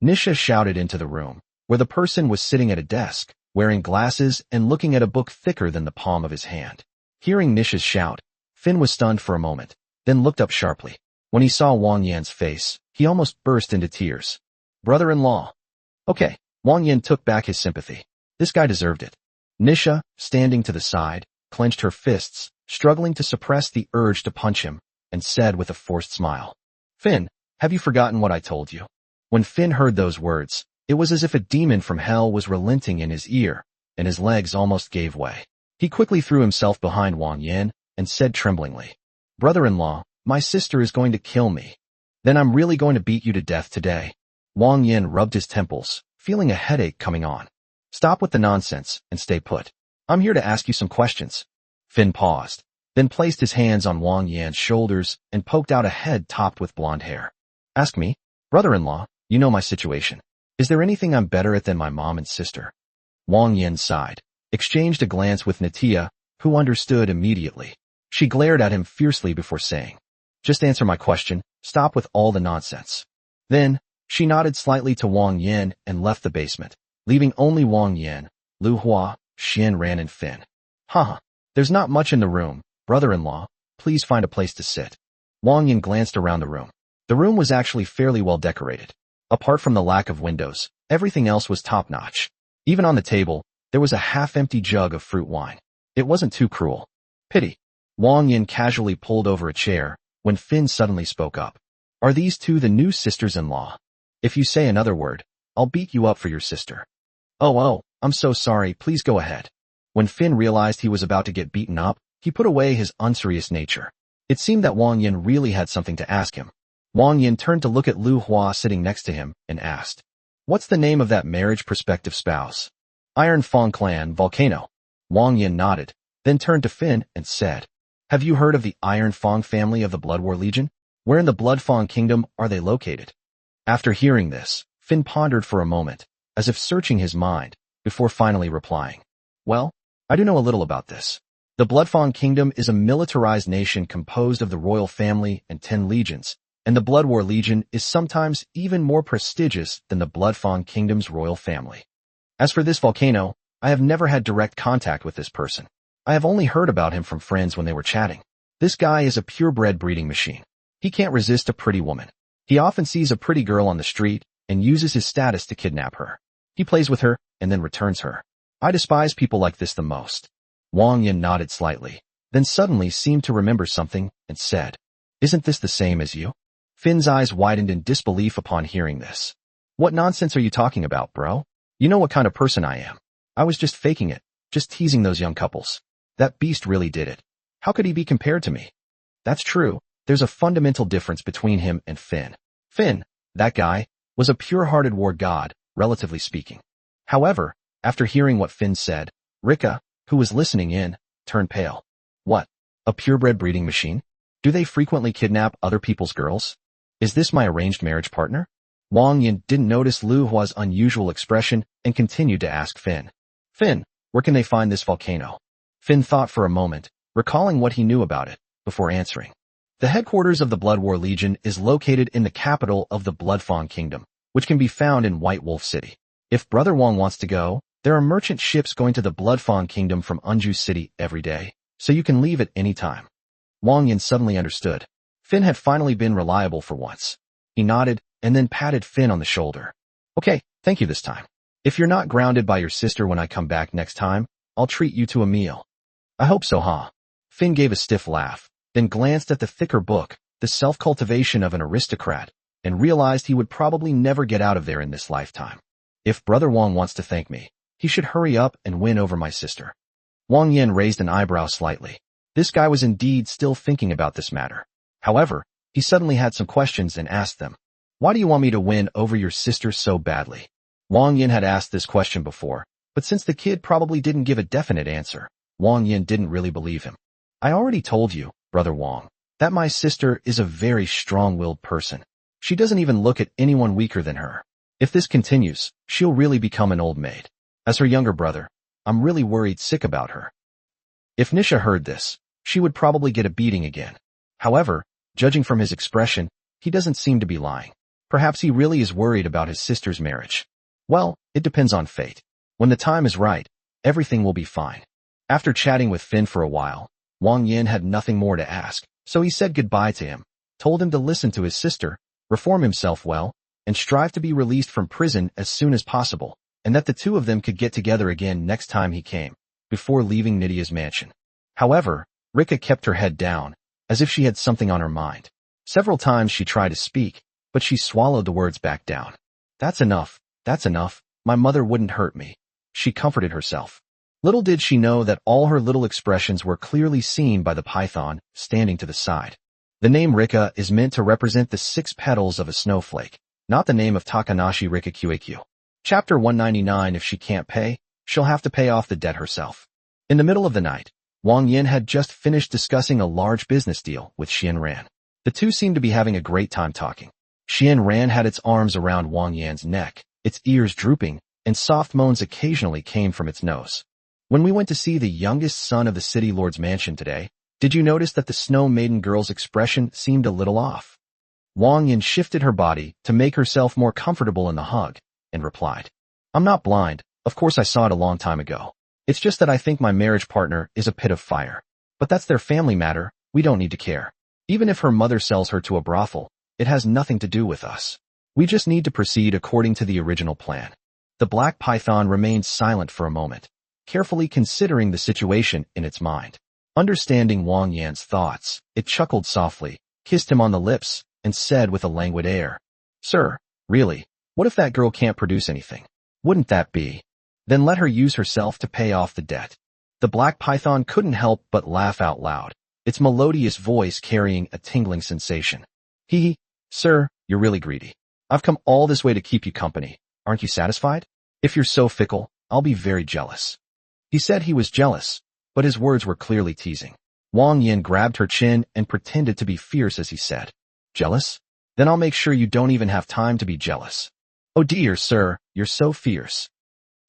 Nisha shouted into the room, where the person was sitting at a desk, wearing glasses and looking at a book thicker than the palm of his hand. Hearing Nisha's shout, Finn was stunned for a moment, then looked up sharply. When he saw Wang Yan's face, he almost burst into tears. "Brother-in-law." "Okay." Wang Yan took back his sympathy. This guy deserved it. Nisha, standing to the side, clenched her fists, struggling to suppress the urge to punch him, and said with a forced smile, "Finn, have you forgotten what I told you?" When Finn heard those words, it was as if a demon from hell was relenting in his ear, and his legs almost gave way. He quickly threw himself behind Wang Yan and said tremblingly, "Brother-in-law, my sister is going to kill me. Then I'm really going to beat you to death today." Wang Yan rubbed his temples, feeling a headache coming on. "Stop with the nonsense and stay put. I'm here to ask you some questions." Finn paused, then placed his hands on Wang Yan's shoulders and poked out a head topped with blonde hair. "Ask me, brother-in-law, you know my situation. Is there anything I'm better at than my mom and sister?" Wang Yan sighed, exchanged a glance with Nitya, who understood immediately. She glared at him fiercely before saying, "Just answer my question, stop with all the nonsense." Then, she nodded slightly to Wang Yan and left the basement, leaving only Wang Yan, Lu Hua, Xian Ran and Finn. "Haha, there's not much in the room, brother-in-law, please find a place to sit." Wang Yan glanced around the room. The room was actually fairly well decorated. Apart from the lack of windows, everything else was top-notch. Even on the table, there was a half-empty jug of fruit wine. It wasn't too cruel. "Pity." Wang Yan casually pulled over a chair, when Finn suddenly spoke up. "Are these two the new sisters-in-law? If you say another word, I'll beat you up for your sister." Oh, I'm so sorry, please go ahead." When Finn realized he was about to get beaten up, he put away his unserious nature. It seemed that Wang Yan really had something to ask him. Wang Yan turned to look at Lu Hua sitting next to him and asked, "What's the name of that marriage prospective spouse?" "Iron Fang Clan Volcano." Wang Yan nodded, then turned to Finn and said, "Have you heard of the Iron Fang family of the Blood War Legion? Where in the Blood Fang Kingdom are they located?" After hearing this, Finn pondered for a moment, as if searching his mind, before finally replying, "Well, I do know a little about this. The Blood Fang Kingdom is a militarized nation composed of the royal family and 10 legions, and the Blood War Legion is sometimes even more prestigious than the Blood Fang Kingdom's royal family. As for this volcano, I have never had direct contact with this person. I have only heard about him from friends when they were chatting. This guy is a purebred breeding machine. He can't resist a pretty woman. He often sees a pretty girl on the street and uses his status to kidnap her. He plays with her and then returns her. I despise people like this the most." Wang Yan nodded slightly, then suddenly seemed to remember something and said, "Isn't this the same as you?" Finn's eyes widened in disbelief upon hearing this. "What nonsense are you talking about, bro? You know what kind of person I am. I was just faking it, just teasing those young couples. That beast really did it. How could he be compared to me?" "That's true. There's a fundamental difference between him and Finn. Finn, that guy, was a pure-hearted war god, relatively speaking." However, after hearing what Finn said, Rika, who was listening in, turned pale. "What? A purebred breeding machine? Do they frequently kidnap other people's girls? Is this my arranged marriage partner?" Wang Yan didn't notice Lu Hua's unusual expression and continued to ask Finn, "Finn, where can they find this volcano?" Finn thought for a moment, recalling what he knew about it, before answering. "The headquarters of the Blood War Legion is located in the capital of the Blood Fang Kingdom, which can be found in White Wolf City. If Brother Wang wants to go, There are merchant ships going to the Bloodfawn Kingdom from Unju City every day, so you can leave at any time. Wang Yan suddenly understood. Finn had finally been reliable for once. He nodded and then patted Finn on the shoulder. Okay, thank you this time. If you're not grounded by your sister when I come back next time, I'll treat you to a meal. I hope so, huh? Finn gave a stiff laugh, then glanced at the thicker book, The Self-Cultivation of an Aristocrat, and realized he would probably never get out of there in this lifetime. If Brother Wang wants to thank me, he should hurry up and win over my sister. Wang Yan raised an eyebrow slightly. This guy was indeed still thinking about this matter. However, he suddenly had some questions and asked them. Why do you want me to win over your sister so badly? Wang Yan had asked this question before, but since the kid probably didn't give a definite answer, Wang Yan didn't really believe him. I already told you, Brother Wang, that my sister is a very strong-willed person. She doesn't even look at anyone weaker than her. If this continues, she'll really become an old maid. As her younger brother, I'm really worried sick about her. If Nisha heard this, she would probably get a beating again. However, judging from his expression, he doesn't seem to be lying. Perhaps he really is worried about his sister's marriage. Well, it depends on fate. When the time is right, everything will be fine. After chatting with Finn for a while, Wang Yan had nothing more to ask, so he said goodbye to him, told him to listen to his sister, reform himself well, and strive to be released from prison as soon as possible, and that the two of them could get together again next time he came, before leaving Nidhia's mansion. However, Rika kept her head down, as if she had something on her mind. Several times she tried to speak, but she swallowed the words back down. That's enough, my mother wouldn't hurt me. She comforted herself. Little did she know that all her little expressions were clearly seen by the python, standing to the side. The name Rika is meant to represent the 6 petals of a snowflake, not the name of Takanashi Rika QAQ. Chapter 199. If she can't pay, she'll have to pay off the debt herself. In the middle of the night, Wang Yan had just finished discussing a large business deal with Xian Ran. The two seemed to be having a great time talking. Xian Ran had its arms around Wang Yan's neck, its ears drooping, and soft moans occasionally came from its nose. When we went to see the youngest son of the city lord's mansion today, did you notice that the snow maiden girl's expression seemed a little off? Wang Yan shifted her body to make herself more comfortable in the hug, and replied, I'm not blind, of course I saw it a long time ago. It's just that I think my marriage partner is a pit of fire. But that's their family matter, we don't need to care. Even if her mother sells her to a brothel, it has nothing to do with us. We just need to proceed according to the original plan. The black python remained silent for a moment, carefully considering the situation in its mind. Understanding Wang Yan's thoughts, it chuckled softly, kissed him on the lips, and said with a languid air, Sir, really, what if that girl can't produce anything? Wouldn't that be? Then let her use herself to pay off the debt. The black python couldn't help but laugh out loud, its melodious voice carrying a tingling sensation. Hee, sir, you're really greedy. I've come all this way to keep you company. Aren't you satisfied? If you're so fickle, I'll be very jealous. He said he was jealous, but his words were clearly teasing. Wang Yan grabbed her chin and pretended to be fierce as he said, Jealous? Then I'll make sure you don't even have time to be jealous. Oh dear, sir, you're so fierce.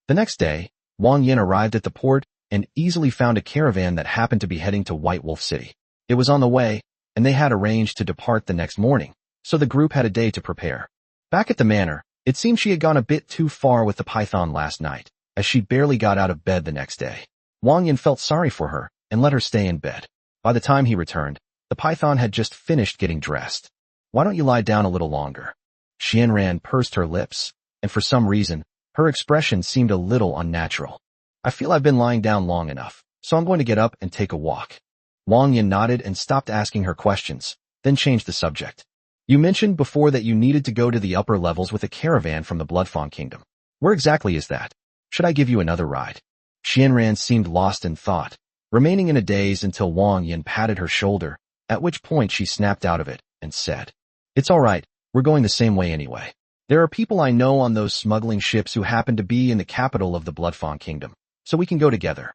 The next day, Wang Yan arrived at the port and easily found a caravan that happened to be heading to White Wolf City. It was on the way, and they had arranged to depart the next morning, so the group had a day to prepare. Back at the manor, it seemed she had gone a bit too far with the python last night, as she barely got out of bed the next day. Wang Yan felt sorry for her and let her stay in bed. By the time he returned, the python had just finished getting dressed. Why don't you lie down a little longer? Xian Ran pursed her lips, and for some reason, her expression seemed a little unnatural. I feel I've been lying down long enough, so I'm going to get up and take a walk. Wang Yan nodded and stopped asking her questions, then changed the subject. You mentioned before that you needed to go to the upper levels with a caravan from the Bloodfawn Kingdom. Where exactly is that? Should I give you another ride? Xian Ran seemed lost in thought, remaining in a daze until Wang Yan patted her shoulder, at which point she snapped out of it and said, It's all right, we're going the same way anyway. There are people I know on those smuggling ships who happen to be in the capital of the Bloodfawn Kingdom, so we can go together.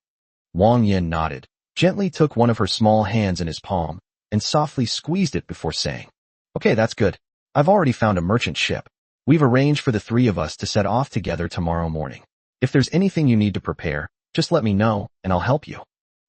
Wang Yan nodded, gently took one of her small hands in his palm, and softly squeezed it before saying, Okay, that's good. I've already found a merchant ship. We've arranged for the 3 of us to set off together tomorrow morning. If there's anything you need to prepare, just let me know, and I'll help you.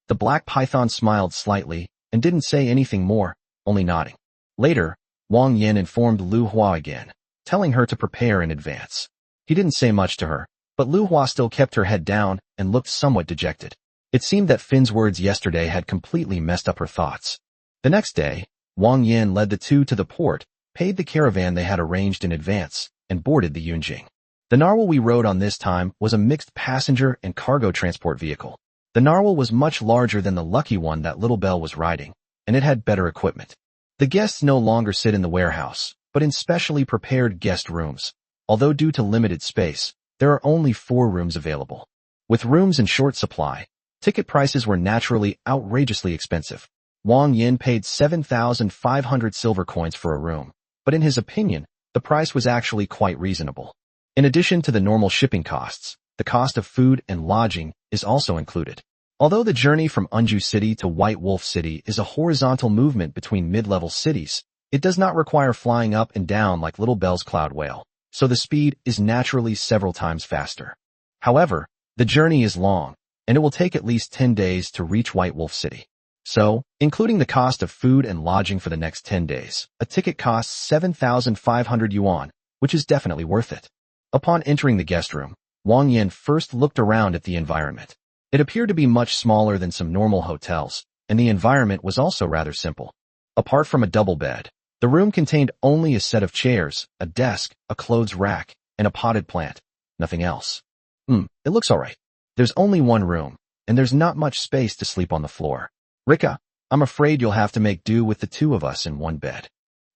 The black python smiled slightly, and didn't say anything more, only nodding. Later, Wang Yan informed Lu Hua again, telling her to prepare in advance. He didn't say much to her, But Lu Hua still kept her head down and looked somewhat dejected. It seemed that Fin's words yesterday had completely messed up her thoughts. The next day, Wang Yan led the two to the port, paid the caravan they had arranged in advance, and boarded the Yunjing. The narwhal we rode on this time was a mixed passenger and cargo transport vehicle. The narwhal was much larger than the lucky one that Little Belle was riding, and it had better equipment. The guests no longer sit in the warehouse, but in specially prepared guest rooms. Although due to limited space, there are only 4 rooms available. With rooms in short supply, ticket prices were naturally outrageously expensive. Wang Yan paid 7,500 silver coins for a room, but in his opinion, the price was actually quite reasonable. In addition to the normal shipping costs, the cost of food and lodging is also included. Although the journey from Unju City to White Wolf City is a horizontal movement between mid-level cities, it does not require flying up and down like Little Belle's Cloud Whale, so the speed is naturally several times faster. However, the journey is long, and it will take at least 10 days to reach White Wolf City. So, including the cost of food and lodging for the next 10 days, a ticket costs 7,500 yuan, which is definitely worth it. Upon entering the guest room, Wang Yan first looked around at the environment. It appeared to be much smaller than some normal hotels, and the environment was also rather simple. Apart from a double bed, the room contained only a set of chairs, a desk, a clothes rack, and a potted plant. Nothing else. It looks alright. There's only one room, and there's not much space to sleep on the floor. Rika, I'm afraid you'll have to make do with the 2 of us in one bed.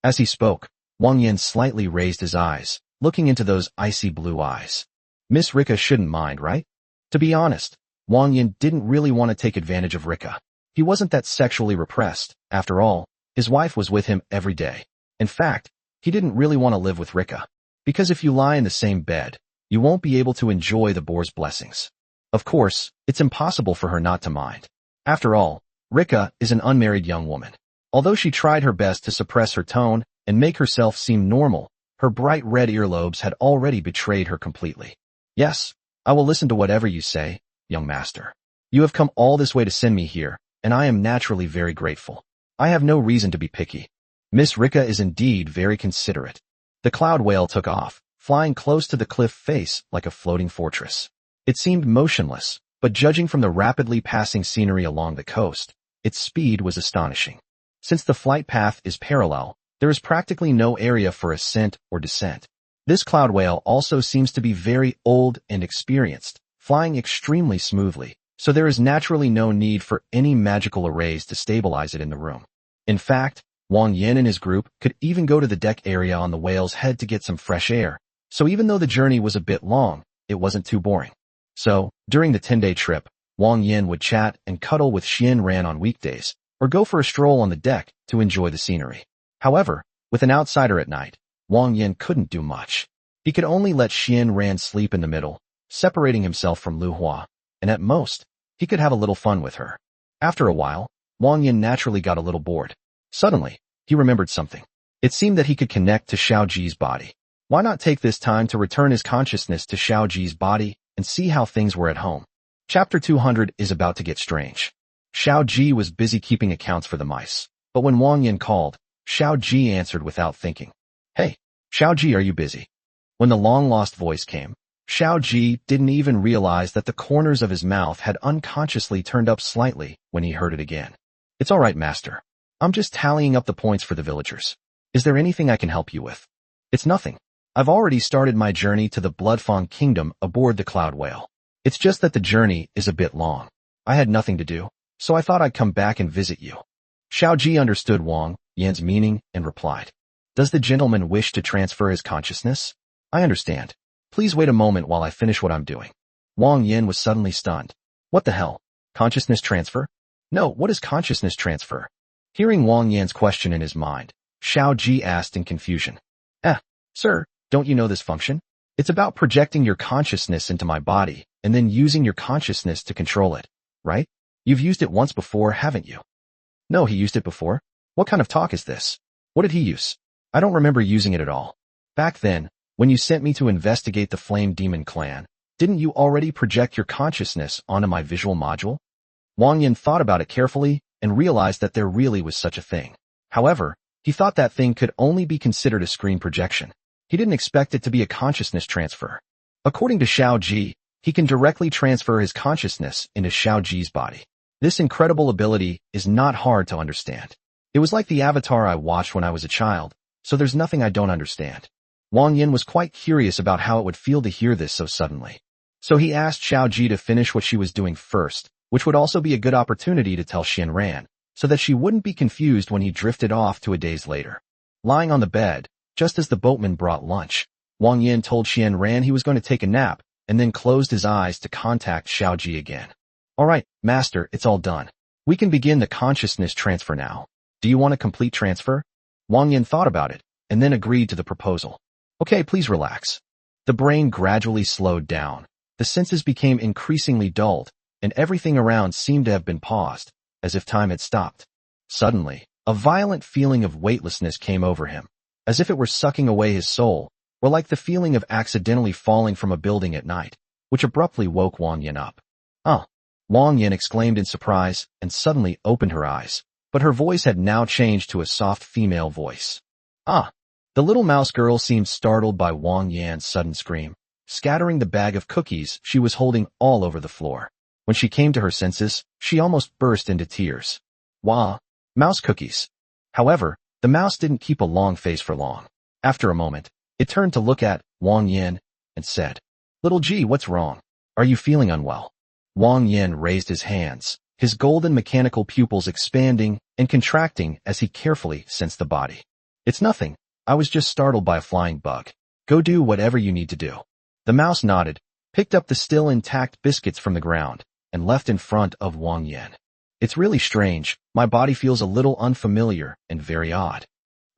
As he spoke, Wang Yan slightly raised his eyes, looking into those icy blue eyes. Miss Rika shouldn't mind, right? To be honest, Wang Yan didn't really want to take advantage of Rika. He wasn't that sexually repressed. After all, his wife was with him every day. In fact, he didn't really want to live with Rika. Because if you lie in the same bed, you won't be able to enjoy the boar's blessings. Of course, it's impossible for her not to mind. After all, Rika is an unmarried young woman. Although she tried her best to suppress her tone and make herself seem normal, her bright red earlobes had already betrayed her completely. Yes, I will listen to whatever you say, young master. You have come all this way to send me here, and I am naturally very grateful. I have no reason to be picky. Miss Rika is indeed very considerate. The Cloud Whale took off, flying close to the cliff face like a floating fortress. It seemed motionless, but judging from the rapidly passing scenery along the coast, its speed was astonishing. Since the flight path is parallel, there is practically no area for ascent or descent. This Cloud Whale also seems to be very old and experienced, flying extremely smoothly, so there is naturally no need for any magical arrays to stabilize it in the room. In fact, Wang Yan and his group could even go to the deck area on the whale's head to get some fresh air, so even though the journey was a bit long, it wasn't too boring. So, during the 10-day trip, Wang Yan would chat and cuddle with Xian Ran on weekdays, or go for a stroll on the deck to enjoy the scenery. However, with an outsider at night, Wang Yan couldn't do much. He could only let Xian Ran sleep in the middle, separating himself from Lu Hua, and at most, he could have a little fun with her. After a while, Wang Yan naturally got a little bored. Suddenly, he remembered something. It seemed that he could connect to Xiao Ji's body. Why not take this time to return his consciousness to Xiao Ji's body and see how things were at home? Chapter 200 is about to get strange. Xiao Ji was busy keeping accounts for the mice, but when Wang Yan called, Xiao Ji answered without thinking. Hey, Xiao Ji, are you busy? When the long-lost voice came, Xiao Ji didn't even realize that the corners of his mouth had unconsciously turned up slightly when he heard it again. It's all right, master. I'm just tallying up the points for the villagers. Is there anything I can help you with? It's nothing. I've already started my journey to the Bloodfang Kingdom aboard the Cloud Whale. It's just that the journey is a bit long. I had nothing to do, so I thought I'd come back and visit you. Xiao Ji understood Wang Yan's meaning and replied. Does the gentleman wish to transfer his consciousness? I understand. Please wait a moment while I finish what I'm doing. Wang Yan was suddenly stunned. What the hell? Consciousness transfer? No, what is consciousness transfer? Hearing Wang Yan's question in his mind, Xiao Ji asked in confusion. Sir, don't you know this function? It's about projecting your consciousness into my body and then using your consciousness to control it, right? You've used it once before, haven't you? No, he used it before. What kind of talk is this? What did he use? I don't remember using it at all. Back then, when you sent me to investigate the Flame Demon clan, didn't you already project your consciousness onto my visual module? Wang Yan thought about it carefully and realized that there really was such a thing. However, he thought that thing could only be considered a screen projection. He didn't expect it to be a consciousness transfer. According to Xiao Ji, he can directly transfer his consciousness into Xiao Ji's body. This incredible ability is not hard to understand. It was like the avatar I watched when I was a child, so there's nothing I don't understand. Wang Yan was quite curious about how it would feel to hear this so suddenly. So he asked Xiao Ji to finish what she was doing first, which would also be a good opportunity to tell Xian Ran, so that she wouldn't be confused when he drifted off 2 days later. Lying on the bed, just as the boatman brought lunch, Wang Yan told Xian Ran he was going to take a nap, and then closed his eyes to contact Xiao Ji again. All right, master, it's all done. We can begin the consciousness transfer now. Do you want a complete transfer? Wang Yan thought about it, and then agreed to the proposal. Okay, please relax. The brain gradually slowed down. The senses became increasingly dulled, and everything around seemed to have been paused, as if time had stopped. Suddenly, a violent feeling of weightlessness came over him, as if it were sucking away his soul, or like the feeling of accidentally falling from a building at night, which abruptly woke Wang Yan up. Wang Yan exclaimed in surprise and suddenly opened her eyes, but her voice had now changed to a soft female voice. The little mouse girl seemed startled by Wang Yan's sudden scream, scattering the bag of cookies she was holding all over the floor. When she came to her senses, she almost burst into tears. Wah! Mouse cookies. However, the mouse didn't keep a long face for long. After a moment, it turned to look at Wang Yan and said, "Little G, what's wrong? Are you feeling unwell?" Wang Yan raised his hands, his golden mechanical pupils expanding and contracting as he carefully sensed the body. "It's nothing. I was just startled by a flying bug. Go do whatever you need to do." The mouse nodded, picked up the still intact biscuits from the ground, and left in front of Wang Yan. "It's really strange. My body feels a little unfamiliar and very odd."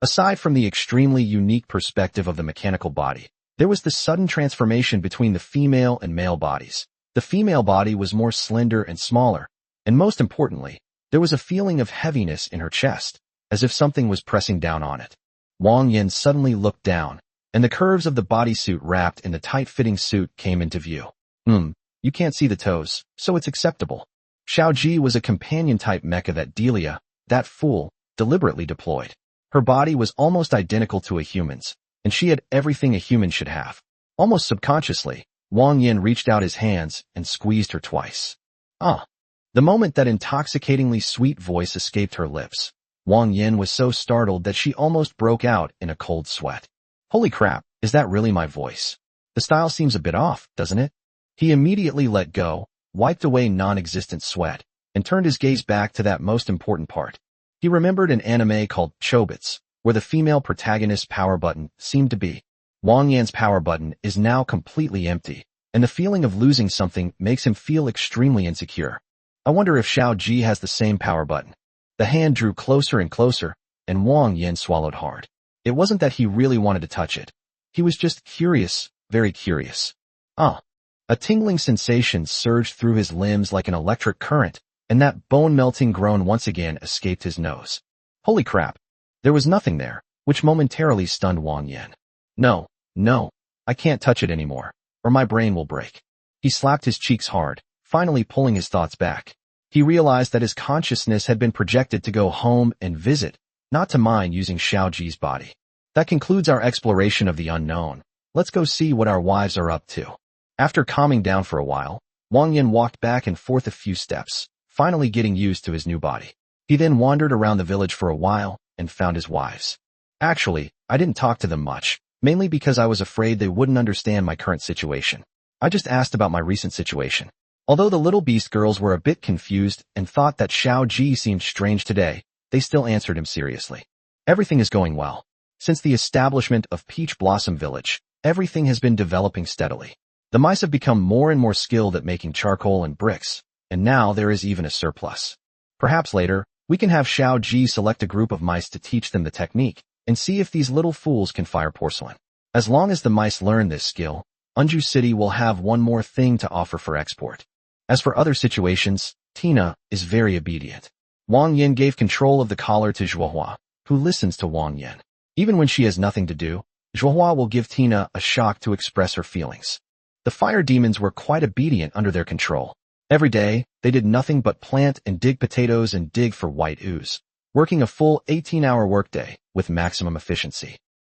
Aside from the extremely unique perspective of the mechanical body, there was the sudden transformation between the female and male bodies. The female body was more slender and smaller, and most importantly, there was a feeling of heaviness in her chest, as if something was pressing down on it. Wang Yan suddenly looked down, and the curves of the bodysuit wrapped in the tight-fitting suit came into view. You can't see the toes, so it's acceptable. Xiao Ji was a companion-type mecha that Delia, that fool, deliberately deployed. Her body was almost identical to a human's, and she had everything a human should have. Almost subconsciously, Wang Yan reached out his hands and squeezed her twice. The moment that intoxicatingly sweet voice escaped her lips, Wang Yan was so startled that she almost broke out in a cold sweat. Holy crap, is that really my voice? The style seems a bit off, doesn't it? He immediately let go, wiped away non-existent sweat, and turned his gaze back to that most important part. He remembered an anime called Chobits, where the female protagonist's power button seemed to be. Wang Yan's power button is now completely empty, and the feeling of losing something makes him feel extremely insecure. I wonder if Xiao Ji has the same power button. The hand drew closer and closer, and Wang Yan swallowed hard. It wasn't that he really wanted to touch it. He was just curious, very curious. A tingling sensation surged through his limbs like an electric current, and that bone-melting groan once again escaped his nose. Holy crap. There was nothing there, which momentarily stunned Wang Yan. No, I can't touch it anymore, or my brain will break. He slapped his cheeks hard, finally pulling his thoughts back. He realized that his consciousness had been projected to go home and visit, not to mine using Xiao Ji's body. That concludes our exploration of the unknown. Let's go see what our wives are up to. After calming down for a while, Wang Yan walked back and forth a few steps, finally getting used to his new body. He then wandered around the village for a while and found his wives. Actually, I didn't talk to them much, mainly because I was afraid they wouldn't understand my current situation. I just asked about my recent situation. Although the little beast girls were a bit confused and thought that Xiao Ji seemed strange today, they still answered him seriously. Everything is going well. Since the establishment of Peach Blossom Village, everything has been developing steadily. The mice have become more and more skilled at making charcoal and bricks, and now there is even a surplus. Perhaps later, we can have Xiao Ji select a group of mice to teach them the technique, and see if these little fools can fire porcelain. As long as the mice learn this skill, Unju City will have one more thing to offer for export. As for other situations, Tina is very obedient. Wang Yan gave control of the collar to Zhuohua, who listens to Wang Yan. Even when she has nothing to do, Zhuohua will give Tina a shock to express her feelings. The fire demons were quite obedient under their control. Every day, they did nothing but plant and dig potatoes and dig for white ooze, working a full 18-hour workday with maximum efficiency.